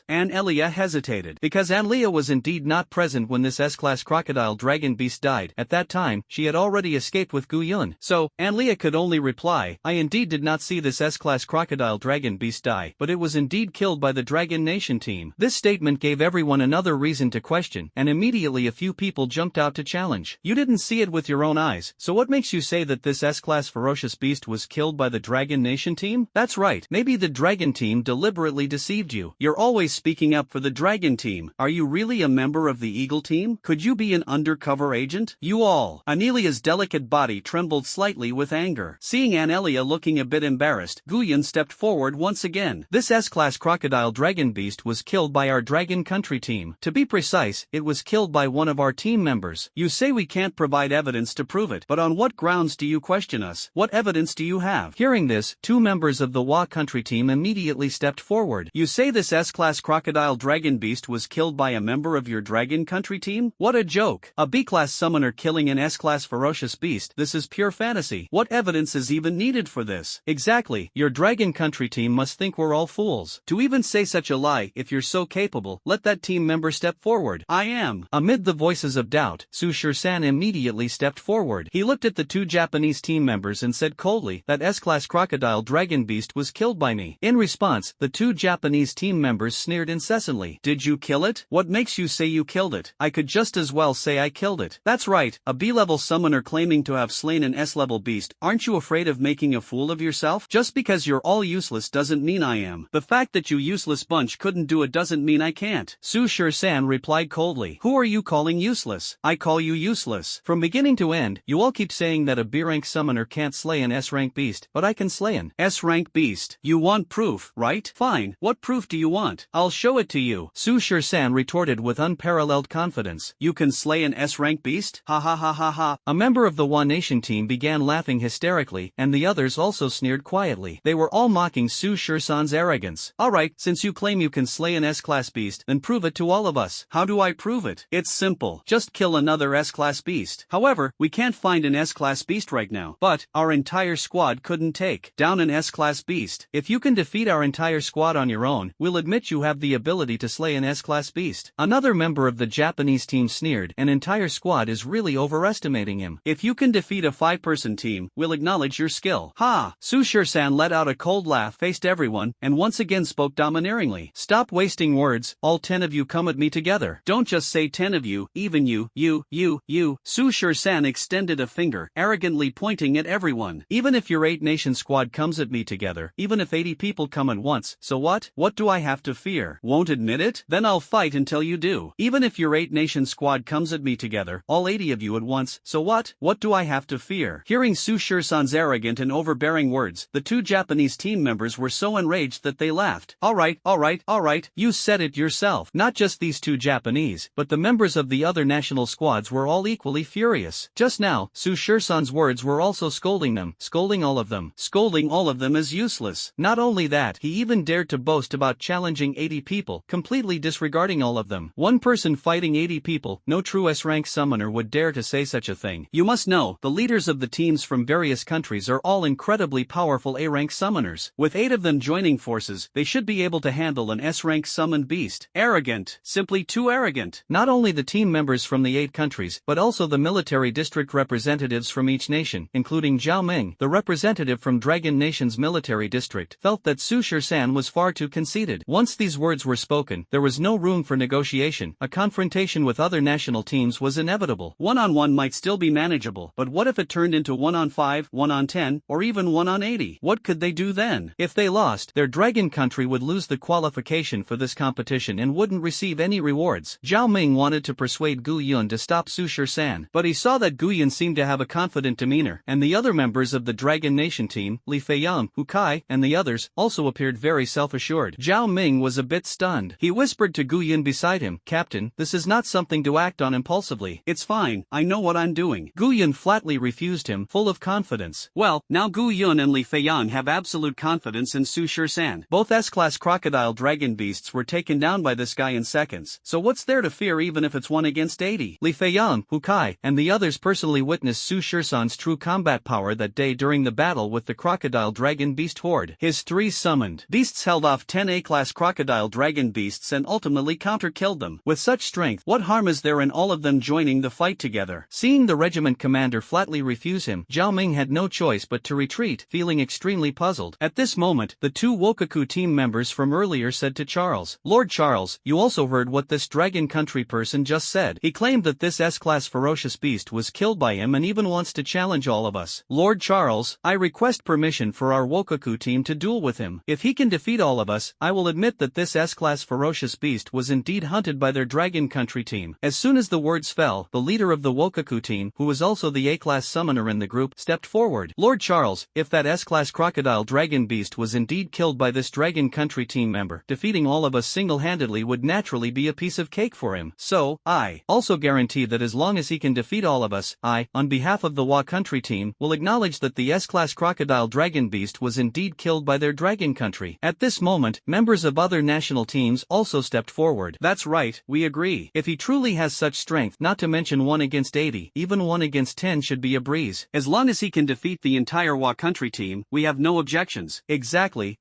Anelia hesitated. Because Anelia was indeed not present when this S-class crocodile dragon beast died. At that time, she had already escaped with Gu Yun. So, Anelia could only reply, "I indeed did not see this S-class crocodile dragon beast die, but it was indeed killed by the Dragon Nation team." This statement gave everyone another reason to question, and immediately a few people jumped out to challenge. "You didn't see it with your own eyes, so what makes you say that this S-class ferocious beast was killed by the Dragon Nation team?" "That's right, maybe the Dragon team deliberately deceived you. You're always speaking up for the Dragon team. Are you really a member of the Eagle team? Could you be an undercover agent?" You all. Anelia's delicate body trembled slightly with anger. Seeing Anelia looking a bit embarrassed, Gu Yun stepped forward once again. "This S-class crocodile dragon beast was killed by our Dragon Country team. To be precise, it was killed by one of our team members. You say we can't provide evidence to prove it, but on what grounds do you question us? What evidence do you have?" Hearing this, 2 members of the Wa Country team immediately stepped forward. "You say this S-class crocodile dragon beast was killed by a member of your Dragon Country team? What a joke! A B-class summoner killing an S-class ferocious beast. This is pure fantasy. What evidence is even needed for this?" "Exactly, your Dragon Country team must think we're all fools. To even say such a lie, if you're so capable, let that team member step forward." "I am." Amid the voices of doubt, Su Shirsan immediately stepped forward. He looked at the 2 Japanese team members and said coldly, "That S-class crocodile dragon beast was killed by me." In response, the 2 Japanese team members sneered incessantly. "Did you kill it? What makes you say you killed it? I could just as well say I killed killed it. That's right, a B-level summoner claiming to have slain an S-level beast. Aren't you afraid of making a fool of yourself? Just because you're all useless doesn't mean I am. The fact that you useless bunch couldn't do it doesn't mean I can't. Su Shur-san replied coldly. Who are you calling useless? I call you useless. From beginning to end, you all keep saying that a B-rank summoner can't slay an S-rank beast, but I can slay an S-rank beast. You want proof, right? Fine, what proof do you want? I'll show it to you. Su Shur-san retorted with unparalleled confidence. You can slay an S-rank beast? Ha ha ha ha ha. A member of the One Nation team began laughing hysterically, and the others also sneered quietly. They were all mocking Su Shur-san's arrogance. Alright, since you claim you can slay an S-class beast, then prove it to all of us. How do I prove it? It's simple. Just kill another S-class beast. However, we can't find an S-class beast right now. But our entire squad couldn't take down an S-class beast. If you can defeat our entire squad on your own, we'll admit you have the ability to slay an S-class beast. Another member of the Japanese team sneered. An entire squad is really overestimating him. If you can defeat a 5-person team, we'll acknowledge your skill. Ha! Su Shur-san let out a cold laugh, faced everyone, and once again spoke domineeringly. Stop wasting words, all 10 of you come at me together. Don't just say 10 of you, even you. Su Shur-san extended a finger, arrogantly pointing at everyone. Even if your 8-nation squad comes at me together, even if 80 people come at once, so what? What do I have to fear? Won't admit it? Then I'll fight until you do. Even if your 8-nation squad comes at me together, all 80 of you at once, so what? What do I have to fear? Hearing Su Shur-san's arrogant and overbearing words, the 2 Japanese team members were so enraged that they laughed. Alright, you said it yourself. Not just these 2 Japanese, but the members of the other national squads were all equally furious. Just now, Su Shur-san's words were also scolding them, scolding all of them as useless. Not only that, he even dared to boast about challenging 80 people, completely disregarding all of them. One person fighting 80 people, no true S-rank summoner would dare to say such a thing. You must know, the leaders of the teams from various countries are all incredibly powerful A-rank summoners. With 8 of them joining forces, they should be able to handle an S-rank summoned beast. Arrogant. Simply too arrogant. Not only the team members from the 8 countries, but also the military district representatives from each nation, including Zhao Ming, the representative from Dragon Nation's military district, felt that Su Shur-san was far too conceited. Once these words were spoken, there was no room for negotiation. A confrontation with other national teams was inevitable. 1-on-1 might still be manageable, but what if it turned into 1-on-5, 1-on-10, or even 1-on-80? What could they do then? If they lost, their dragon country would lose the qualification for this competition and wouldn't receive any rewards. Zhao Ming wanted to persuade Gu Yun to stop Su Shur-san, but he saw that Gu Yun seemed to have a confident demeanor, and the other members of the Dragon Nation team, Li Feiyang, Hu Kai, and the others, also appeared very self-assured. Zhao Ming was a bit stunned. He whispered to Gu Yun beside him, Captain, this is not something to act on impulsively. It's fine, I know what I'm doing. Gu Yun flatly refused him, full of confidence. Well, now Gu Yun and Li Feiyang have absolute confidence in Su Shur-san. Both S-class crocodile dragon beasts were taken down by this guy in seconds, so what's there to fear even if it's 1 against 80? Li Feiyang, Hu Kai, and the others personally witnessed Su Shur-san's true combat power that day during the battle with the crocodile dragon beast horde. His 3 summoned beasts held off 10 A-class crocodile dragon beasts and ultimately counter-killed them. With such strength, what harm is there in all of them joining the fight together? Seeing the regiment commander flatly refuse him, Zhao Ming had no choice but to retreat, feeling extremely puzzled. At this moment, the 2 Wokoku team members from earlier said to Charles, Lord Charles, you also heard what this dragon country person just said. He claimed that this S-class ferocious beast was killed by him and even wants to challenge all of us. Lord Charles, I request permission for our Wokoku team to duel with him. If he can defeat all of us, I will admit that this S-class ferocious beast was indeed hunted by their dragon country team. As soon as the words fell, the leader of the Wokoku team, who was also the A-class summoner in the group, stepped forward. Lord Charles, if that S-class crocodile dragon beast was indeed killed by this dragon country team member, defeating all of us single-handedly would naturally be a piece of cake for him. So, I also guarantee that as long as he can defeat all of us, I, on behalf of the Wa country team, will acknowledge that the S-class crocodile dragon beast was indeed killed by their dragon country. At this moment, members of other national teams also stepped forward. That's right, we agree. If he truly has such strength, not to mention 1 against 80, even 1 against 10 should be a breeze. As long as he can defeat the entire Wa country team, we have no objections. Exactly.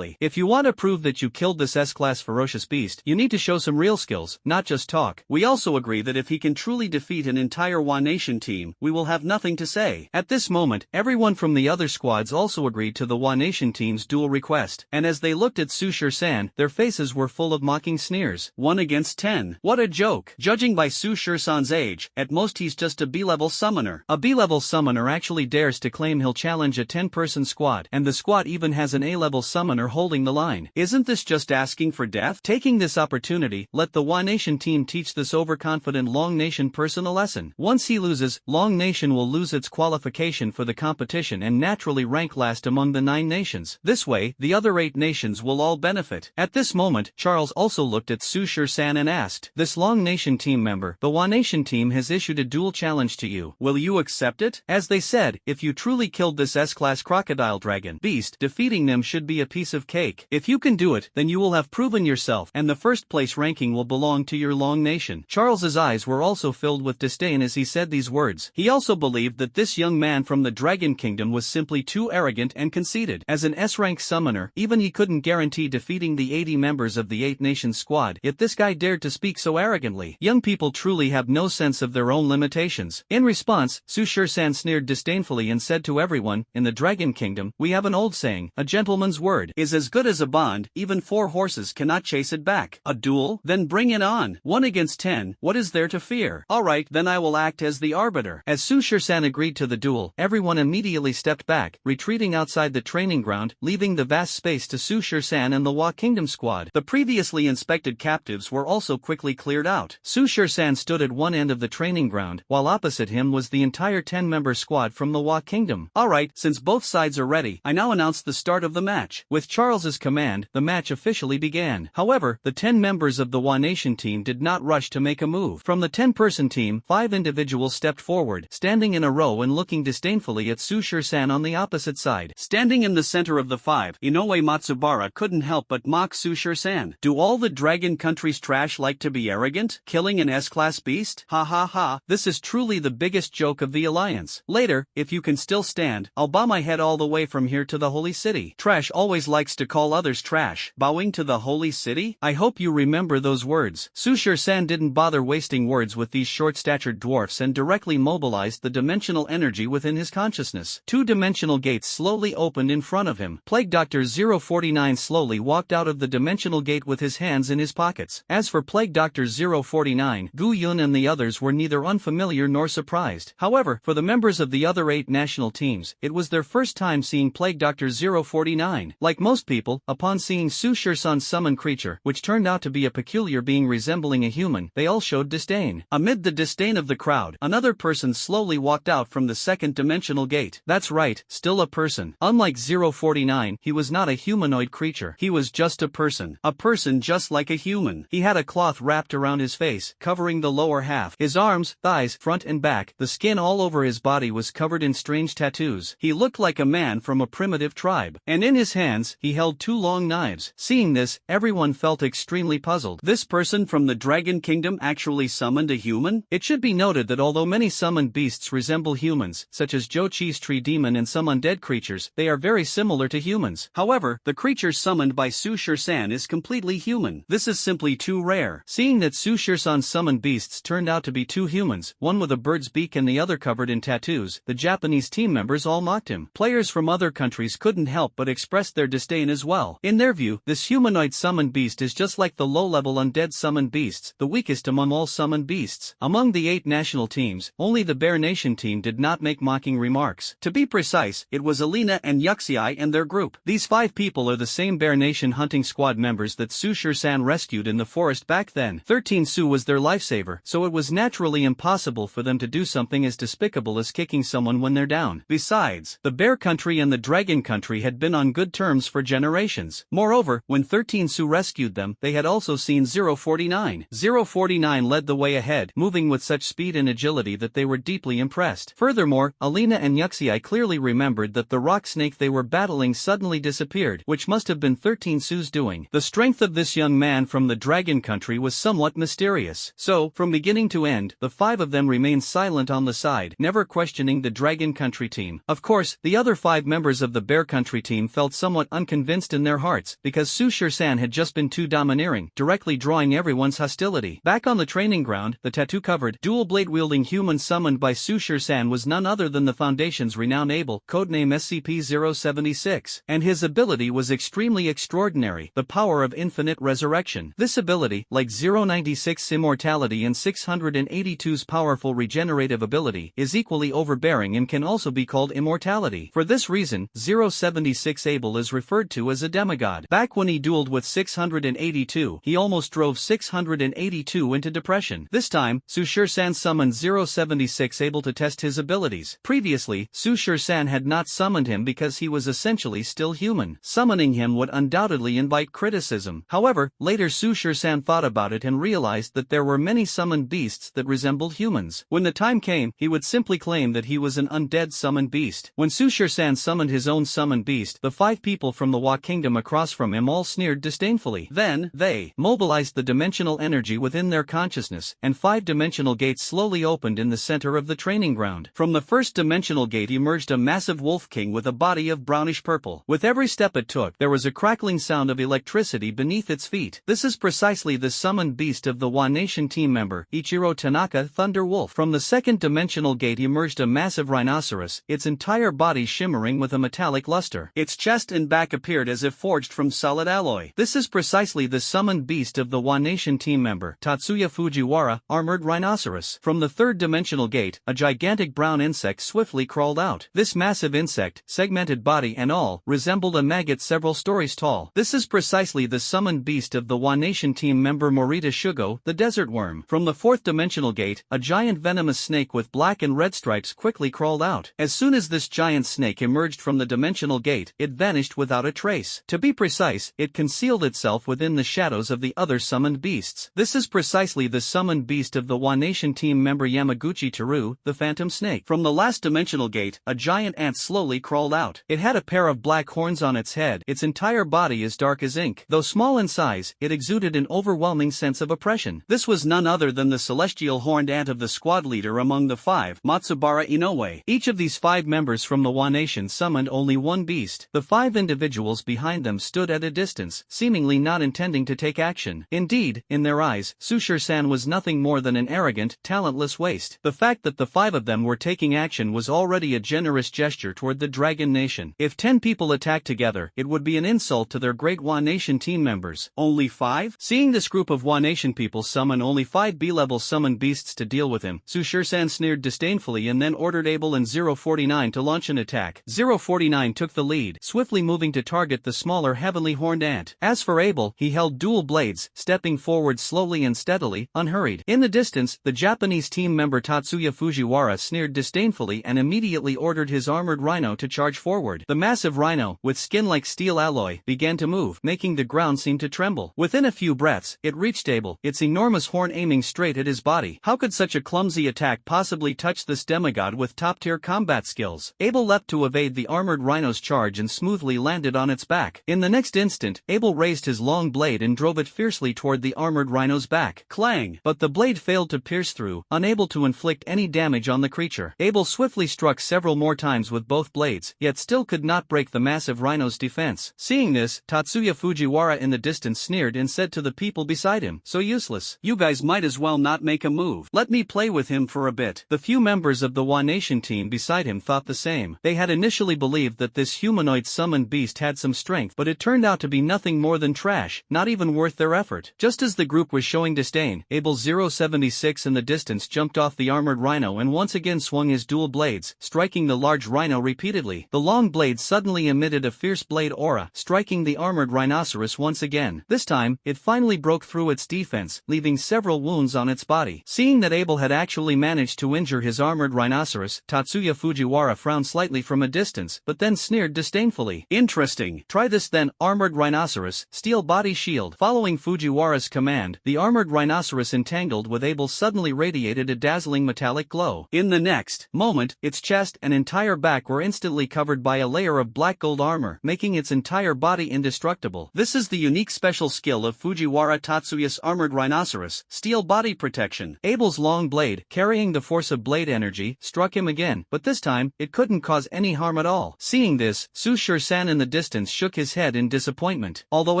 If you want to prove that you killed this S-class ferocious beast, you need to show some real skills, not just talk. We also agree that if he can truly defeat an entire Wa nation team, we will have nothing to say. At this moment, everyone from the other squads also agreed to the Wa nation team's duel request, and as they looked at Su Shur-san, their faces were full of mocking sneers. 1 against 10. What a joke. Judging by Su Shur-san San's age, at most he's just a B-level summoner. A B-level summoner actually dares to claim he'll challenge a 10-person squad, and the squad even has an A-level summoner holding the line. Isn't this just asking for death? Taking this opportunity, let the Wa Nation team teach this overconfident Long Nation person a lesson. Once he loses, Long Nation will lose its qualification for the competition and naturally rank last among the 9 nations. This way, the other 8 nations will all benefit. At this moment, Charles also looked at Su Shur-san and asked, "This Long Nation team member, the Wa Nation team has issued a duel challenge to you. Will you accept it?" As they said, if you truly killed this S-class crocodile dragon beast, defeating them should be a piece of cake. If you can do it, then you will have proven yourself, and the first place ranking will belong to your Long Nation. Charles's eyes were also filled with disdain as he said these words. He also believed that this young man from the Dragon Kingdom was simply too arrogant and conceited. As an S-rank summoner, even he couldn't guarantee defeating the 80 members of the 8-nation squad, yet this guy dared to speak so arrogantly. Young people truly have no sense of their own limitations. In response, Su Shur-san sneered disdainfully and said to everyone, "In the Dragon Kingdom, we have an old saying, a gentleman's word is as good as a bond, even 4 horses cannot chase it back. A duel? Then bring it on. 1 against 10, what is there to fear? Alright, then I will act as the arbiter." As Su Shur-san agreed to the duel, everyone immediately stepped back, retreating outside the training ground, leaving the vast space to Su Shur-san and the Wa Kingdom squad. The previously inspected captives were also quickly cleared out. Su Shur-san stood at one end of the training ground, while opposite him was the entire 10-member squad from the Wa Kingdom. Alright, since both sides are ready, I now announce the start of the match. With Charles's command, the match officially began. However, the 10 members of the Wa Nation team did not rush to make a move. From the 10-person team, 5 individuals stepped forward, standing in a row and looking disdainfully at Su Shur-san on the opposite side. Standing in the center of the 5, Inoue Matsubara couldn't help but mock Su Shur-san. "Do all the Dragon Country's trash like to be arrogant? Killing an S-class beast? Ha ha ha, this is truly the biggest joke of the alliance. Later, if you can still stand, I'll bow my head all the way from here to the Holy City." Trash always likes to call others trash. Bowing to the Holy City? I hope you remember those words. Su Shur-san didn't bother wasting words with these short-statured dwarfs and directly mobilized the dimensional energy within his consciousness. 2 dimensional gates slowly opened in front of him. Plague Doctor 049 slowly walked out of the dimensional gate with his hands in his pockets. As for Plague Doctor 049, Gu Yun and the others were neither unfamiliar nor surprised. However, for the members of the other 8 national teams, it was their first time seeing Plague Doctor 049. Like most people, upon seeing Su Shur-san's summoned creature, which turned out to be a peculiar being resembling a human, they all showed disdain. Amid the disdain of the crowd, another person slowly walked out from the 2nd dimensional gate. That's right, still a person. Unlike 049, he was not a humanoid creature. He was just a person. A person just like a human. He had a cloth wrapped around his face, covering the lower half. His arms, thighs, front and back, the skin all over his body was covered in strange tattoos. He looked like a man from a primitive tribe. And in his hands, he held 2 long knives. Seeing this, everyone felt extremely puzzled. This person from the Dragon Kingdom actually summoned a human? It should be noted that although many summoned beasts resemble humans, such as Jochi's tree demon and some undead creatures, they are very similar to humans. However, the creature summoned by Su Shur-san is completely human. This is simply too rare. Seeing that Su Shur-san's summoned beasts turned out to be 2 humans, one with a bird's beak and the other covered in tattoos, the Japanese team members all mocked him. Players from other countries couldn't help but express their disdain as well. In their view, this humanoid summoned beast is just like the low-level undead summoned beasts, the weakest among all summoned beasts. Among the 8 national teams, only the Bear Nation team did not make mocking remarks. To be precise, it was Alina and Yuxiai and their group. These 5 people are the same Bear Nation hunting squad members that Su Shur-san rescued in the forest back then. 13 Su was their lifesaver, so it was naturally impossible for them to do something as despicable as kicking someone when they're down. Besides, the Bear Country and the Dragon Country had been on good terms for generations. Moreover, when 13 Su rescued them, they had also seen 049. 049 led the way ahead, moving with such speed and agility that they were deeply impressed. Furthermore, Alina and Yuxiai clearly remembered that the rock snake they were battling suddenly disappeared, which must have been 13 Su's doing. The strength of this young man from the Dragon Country was somewhat mysterious. So, from beginning to end, the 5 of them remained silent on the side, never questioning the Dragon Country team. Of course, the other 5 members of the Bear Country team felt somewhat unconvinced in their hearts, because Su Shur-san had just been too domineering, directly drawing everyone's hostility. Back on the training ground, the tattoo-covered, dual-blade-wielding human summoned by Su Shur-san was none other than the Foundation's renowned Abel, codename SCP-076, and his ability was extremely extraordinary, the power of infinite resurrection. This ability, like 096's immortality and 6 682's powerful regenerative ability is equally overbearing and can also be called immortality. For this reason, 076 Abel is referred to as a demigod. Back when he dueled with 682, he almost drove 682 into depression. This time, Su-Shur-san summoned 076 Abel to test his abilities. Previously, Su-Shur-san had not summoned him because he was essentially still human. Summoning him would undoubtedly invite criticism. However, later Su-Shur-san thought about it and realized that there were many summoned beasts that resembled humans. When the time came, he would simply claim that he was an undead summoned beast. When Su-Shur-san summoned his own summoned beast, the 5 people from the Wa Kingdom across from him all sneered disdainfully. Then, they mobilized the dimensional energy within their consciousness, and 5 dimensional gates slowly opened in the center of the training ground. From the first dimensional gate emerged a massive wolf king with a body of brownish purple. With every step it took, there was a crackling sound of electricity beneath its feet. This is precisely the summoned beast of the Wa Nation team member, Ichiro Tanaka Thunder Wolf. From the second dimensional gate emerged a massive rhinoceros, its entire body shimmering with a metallic luster. Its chest and back appeared as if forged from solid alloy. This is precisely the summoned beast of the Wa Nation team member, Tatsuya Fujiwara, Armored Rhinoceros. From the third dimensional gate, a gigantic brown insect swiftly crawled out. This massive insect, segmented body and all, resembled a maggot several stories tall. This is precisely the summoned beast of the Wa Nation team member Morita Shugo, the desert worm. From the fourth dimensional gate, a giant venomous snake with black and red stripes quickly crawled out. As soon as this giant snake emerged from the dimensional gate, it vanished without a trace. To be precise, it concealed itself within the shadows of the other summoned beasts. This is precisely the summoned beast of the Wa Nation team member Yamaguchi Teru, the phantom snake. From the last dimensional gate, a giant ant slowly crawled out. It had a pair of black horns on its head. Its entire body is dark as ink. Though small in size, it exuded an overwhelming sense of oppression. This was none other than the celestial horned ant of the squad leader among the 5, Matsubara Inoue. Each of these 5 members from the Wa Nation summoned only one beast. The 5 individuals behind them stood at a distance, seemingly not intending to take action. Indeed, in their eyes, Su-Shur-san was nothing more than an arrogant, talentless waste. The fact that the 5 of them were taking action was already a generous gesture toward the Dragon Nation. If 10 people attacked together, it would be an insult to their great Wa Nation team members. Only 5? Seeing this group of Wa Nation people summon only 5 B-level summoned beasts to deal with him, Su-Shur-san sneered disdainfully and then ordered Abel and 049 to launch an attack. 049 took the lead, swiftly moving to target the smaller heavenly horned ant. As for Abel, he held dual blades, stepping forward slowly and steadily, unhurried. In the distance, the Japanese team member Tatsuya Fujiwara sneered disdainfully and immediately ordered his armored rhino to charge forward. The massive rhino, with skin like steel alloy, began to move, making the ground seem to tremble. Within a few breaths, it reached Abel, its enormous horn aiming straight at his body. How could such a clumsy attack possibly touch this demigod with top-tier combat skills? Abel leapt to evade the armored rhino's charge and smoothly landed on its back. In the next instant, Abel raised his long blade and drove it fiercely toward the armored rhino's back. Clang! But the blade failed to pierce through, unable to inflict any damage on the creature. Abel swiftly struck several more times with both blades, yet still could not break the massive rhino's defense. Seeing this, Tatsuya Fujiwara in the distance sneered and said to the people beside him, "So useless. You guys might as well not make a move. Let me play with him for a bit." The few members of the Wa Nation team beside him thought the same. They had initially believed that this humanoid summoned beast had some strength, but it turned out to be nothing more than trash, not even worth their effort. Just as the group was showing disdain, Abel 076 in the distance jumped off the armored rhino and once again swung his dual blades, striking the large rhino repeatedly. The long blade suddenly emitted a fierce blade aura, striking the armored rhinoceros once again. This time, it finally broke through its defense, leaving several wounds on its body. Seeing that Abel had actually managed to injure his armored rhinoceros, Tatsuya Fujiwara frowned slightly from a distance, but then sneered disdainfully. "Interesting. Try this then, armored rhinoceros, steel body shield." Following Fujiwara's command, the armored rhinoceros entangled with Abel suddenly radiated a dazzling metallic glow. In the next moment, its chest and entire back were instantly covered by a layer of black gold armor, making its entire body indestructible. This is the unique special skill of Fujiwara Tatsuya's armored rhinoceros, steel body protection. Abel's long blade, carrying the force of blade energy, struck him again, but this time, it couldn't cause any harm at all. Seeing this, Su-Shur-san in the distance shook his head in disappointment. Although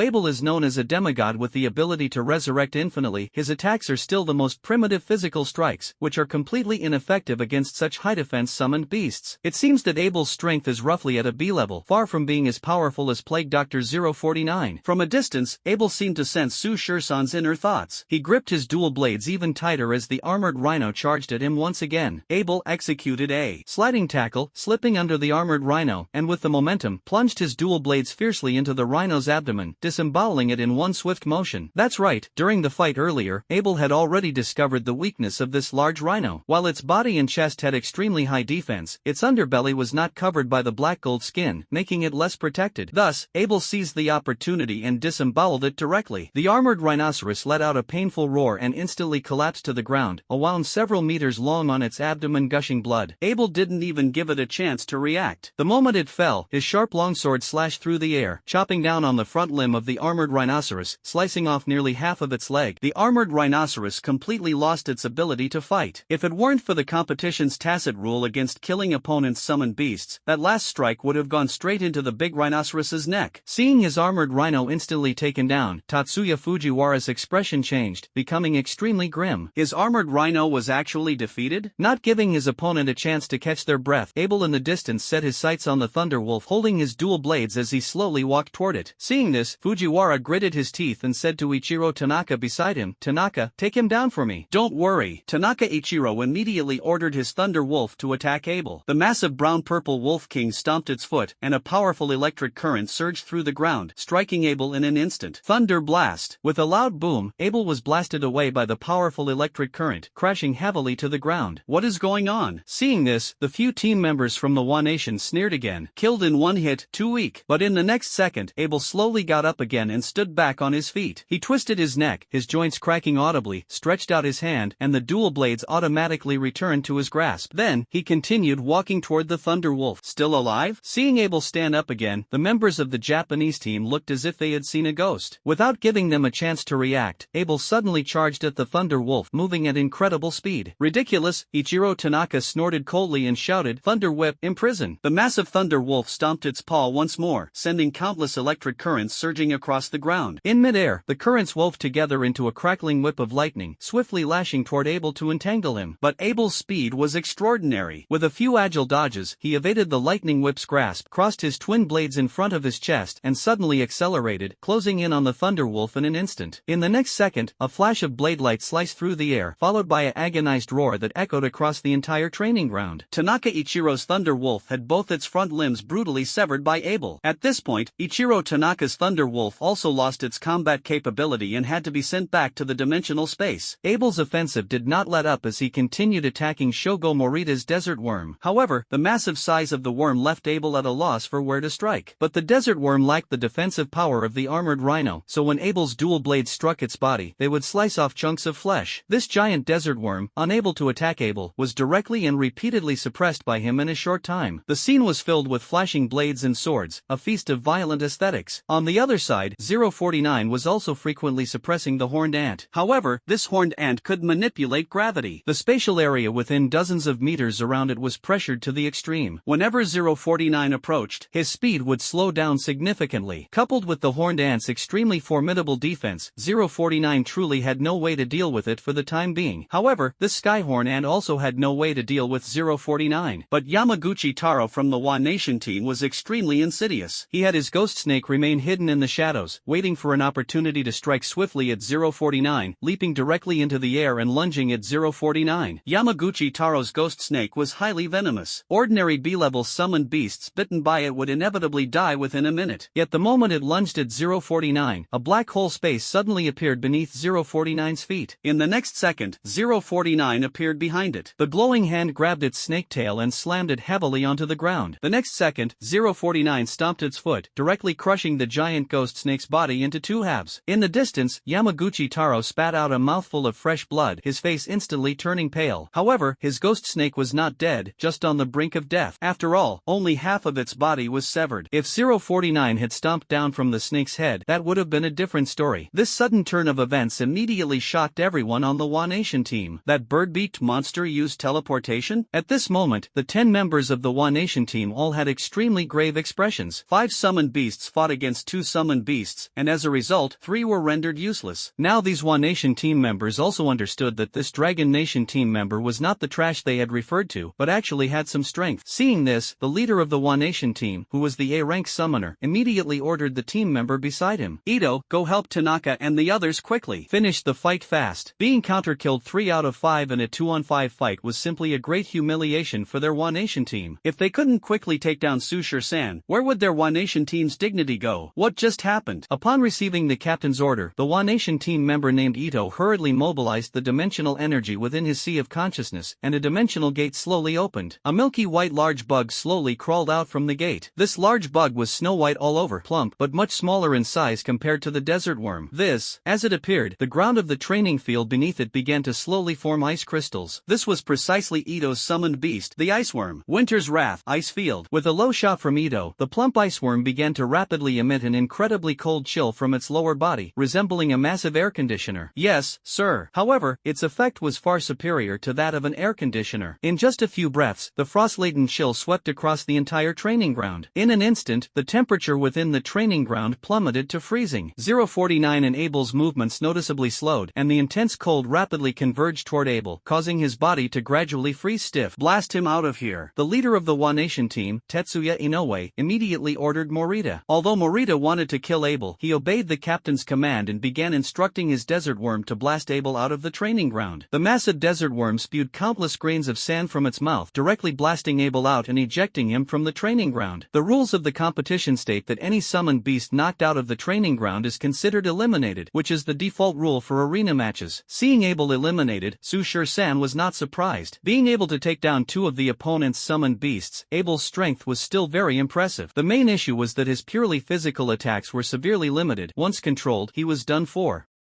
Abel is known as a demigod with the ability to resurrect infinitely, his attacks are still the most primitive physical strikes, which are completely ineffective against such high-defense summoned beasts. It seems that Abel's strength is roughly at a B level, far from being as powerful as Plague Doctor 049. From a distance, Abel seemed to sense Su-Shur-san's inner thoughts. He gripped his dual blades blades even tighter as the armored rhino charged at him once again. Abel executed a sliding tackle, slipping under the armored rhino, and with the momentum, plunged his dual blades fiercely into the rhino's abdomen, disemboweling it in one swift motion. That's right, during the fight earlier, Abel had already discovered the weakness of this large rhino. While its body and chest had extremely high defense, its underbelly was not covered by the black gold skin, making it less protected. Thus, Abel seized the opportunity and disemboweled it directly. The armored rhinoceros let out a painful roar and instantly collapsed to the ground, a wound several meters long on its abdomen gushing blood. Abel didn't even give it a chance to react. The moment it fell, his sharp longsword slashed through the air, chopping down on the front limb of the armored rhinoceros, slicing off nearly half of its leg. The armored rhinoceros completely lost its ability to fight. If it weren't for the competition's tacit rule against killing opponents' summoned beasts, that last strike would have gone straight into the big rhinoceros's neck. Seeing his armored rhino instantly taken down, Tatsuya Fujiwara's expression changed, becoming extremely grim. His armored rhino was actually defeated? Not giving his opponent a chance to catch their breath, Abel in the distance set his sights on the Thunderwolf holding his dual blades as he slowly walked toward it. Seeing this, Fujiwara gritted his teeth and said to Ichiro Tanaka beside him, "Tanaka, take him down for me." "Don't worry." Tanaka Ichiro immediately ordered his Thunder Wolf to attack Abel. The massive brown-purple Wolf King stomped its foot, and a powerful electric current surged through the ground, striking Abel in an instant. Thunder Blast! With a loud boom, Abel was blasted away by the powerful electric current, crashing heavily to the ground. What is going on? Seeing this, the few team members from the Wa Nation sneered again. Killed in one hit, too weak. But in the next second, Abel slowly got up again and stood back on his feet. He twisted his neck, his joints cracking audibly, stretched out his hand, and the dual blades automatically returned to his grasp. Then, he continued walking toward the Thunder Wolf. Still alive? Seeing Abel stand up again, the members of the Japanese team looked as if they had seen a ghost. Without giving them a chance to react, Abel suddenly charged at the Thunder Wolf, moving at incredible speed. Ridiculous! Ichiro Tanaka snorted coldly and shouted, "Thunder Whip, imprison!" The massive Thunder Wolf stomped its paw once more, sending countless electric currents surging across the ground. In midair, the currents wove together into a crackling whip of lightning, swiftly lashing toward Abel to entangle him. But Abel's speed was extraordinary. With a few agile dodges, he evaded the lightning whip's grasp, crossed his twin blades in front of his chest, and suddenly accelerated, closing in on the Thunder Wolf in an instant. In the next second, a flash of blade light sliced through the air, followed by an agonized roar that echoed across the entire training ground. Tanaka Ichiro's Thunder Wolf had both its front limbs brutally severed by Abel. At this point, Ichiro Tanaka's Thunder Wolf also lost its combat capability and had to be sent back to the dimensional space. Abel's offensive did not let up as he continued attacking Shogo Morita's Desert Worm. However, the massive size of the worm left Abel at a loss for where to strike. But the Desert Worm lacked the defensive power of the armored rhino, so when Abel's dual blades struck its body, they would slice off chunks of flesh. This giant Desert Worm, unable to attack Abel, was directly and repeatedly suppressed by him in a short time. The scene was filled with flashing blades and swords, a feast of violent aesthetics. On the other side, 049 was also frequently suppressing the horned ant. However, this horned ant could manipulate gravity. The spatial area within dozens of meters around it was pressured to the extreme. Whenever 049 approached, his speed would slow down significantly. Coupled with the horned ant's extremely formidable defense, 049 truly had no way to deal with it for the time being. However, this Skyhorn ant also had no way to deal with 049. But Yamaguchi Taro from the Wa Nation team was extremely insidious. He had his ghost snake remain hidden in the shadows, waiting for an opportunity to strike swiftly at 049, leaping directly into the air and lunging at 049. Yamaguchi Taro's ghost snake was highly venomous. Ordinary B-level summoned beasts bitten by it would inevitably die within a minute. Yet the moment it lunged at 049, a black hole space suddenly appeared beneath 049's feet. In the next second, 049 appeared behind it. The glowing hand grabbed its snake tail and slammed it heavily onto the ground. The next second, 049 stomped its foot, directly crushing the giant ghost snake's body into two halves. In the distance, Yamaguchi Taro spat out a mouthful of fresh blood, his face instantly turning pale. However, his ghost snake was not dead, just on the brink of death. After all, only half of its body was severed. If 049 had stomped down from the snake's head, that would have been a different story. This sudden turn of events immediately shocked everyone on the Wa Nation team. That bird-beaked monster used teleportation? At this moment, the 10 members of the Wa Nation team all had extremely grave expressions. 5 summoned beasts fought against 2 summoned beasts, and as a result, 3 were rendered useless. Now these Wa Nation team members also understood that this Dragon Nation team member was not the trash they had referred to, but actually had some strength. Seeing this, the leader of the Wa Nation team, who was the A-rank summoner, immediately ordered the team member beside him, "Ito, go help Tanaka and the others quickly. Finish the fight fast." fast. Being counter-killed 3 out of 5 in a 2-on-5 fight was simply a great humiliation for their One Nation team. If they couldn't quickly take down Su Shur-san, where would their One Nation team's dignity go? What just happened? Upon receiving the captain's order, the One Nation team member named Ito hurriedly mobilized the dimensional energy within his sea of consciousness, and a dimensional gate slowly opened. A milky white large bug slowly crawled out from the gate. This large bug was snow white all over, plump, but much smaller in size compared to the desert worm. This, as it appeared, the ground of the training field beneath it began to slowly form ice crystals. This was precisely Ito's summoned beast, the iceworm. Winter's Wrath, Ice Field. With a low shot from Ito, the plump iceworm began to rapidly emit an incredibly cold chill from its lower body, resembling a massive air conditioner. Yes, sir. However, its effect was far superior to that of an air conditioner. In just a few breaths, the frost-laden chill swept across the entire training ground. In an instant, the temperature within the training ground plummeted to freezing. 049 and Abel's movements noticeably slowed, and the intense cold rapidly converged toward Abel, causing his body to gradually freeze stiff. Blast him out of here. The leader of the One Nation team, Tetsuya Inoue, immediately ordered Morita. Although Morita wanted to kill Abel, he obeyed the captain's command and began instructing his desert worm to blast Abel out of the training ground. The massive desert worm spewed countless grains of sand from its mouth, directly blasting Abel out and ejecting him from the training ground. The rules of the competition state that any summoned beast knocked out of the training ground is considered eliminated, which is the default rule for arena matches. Seeing Abel eliminated, Su Shur-san was not surprised. Being able to take down 2 of the opponent's summoned beasts, Abel's strength was still very impressive. The main issue was that his purely physical attacks were severely limited. Once controlled, he was done for.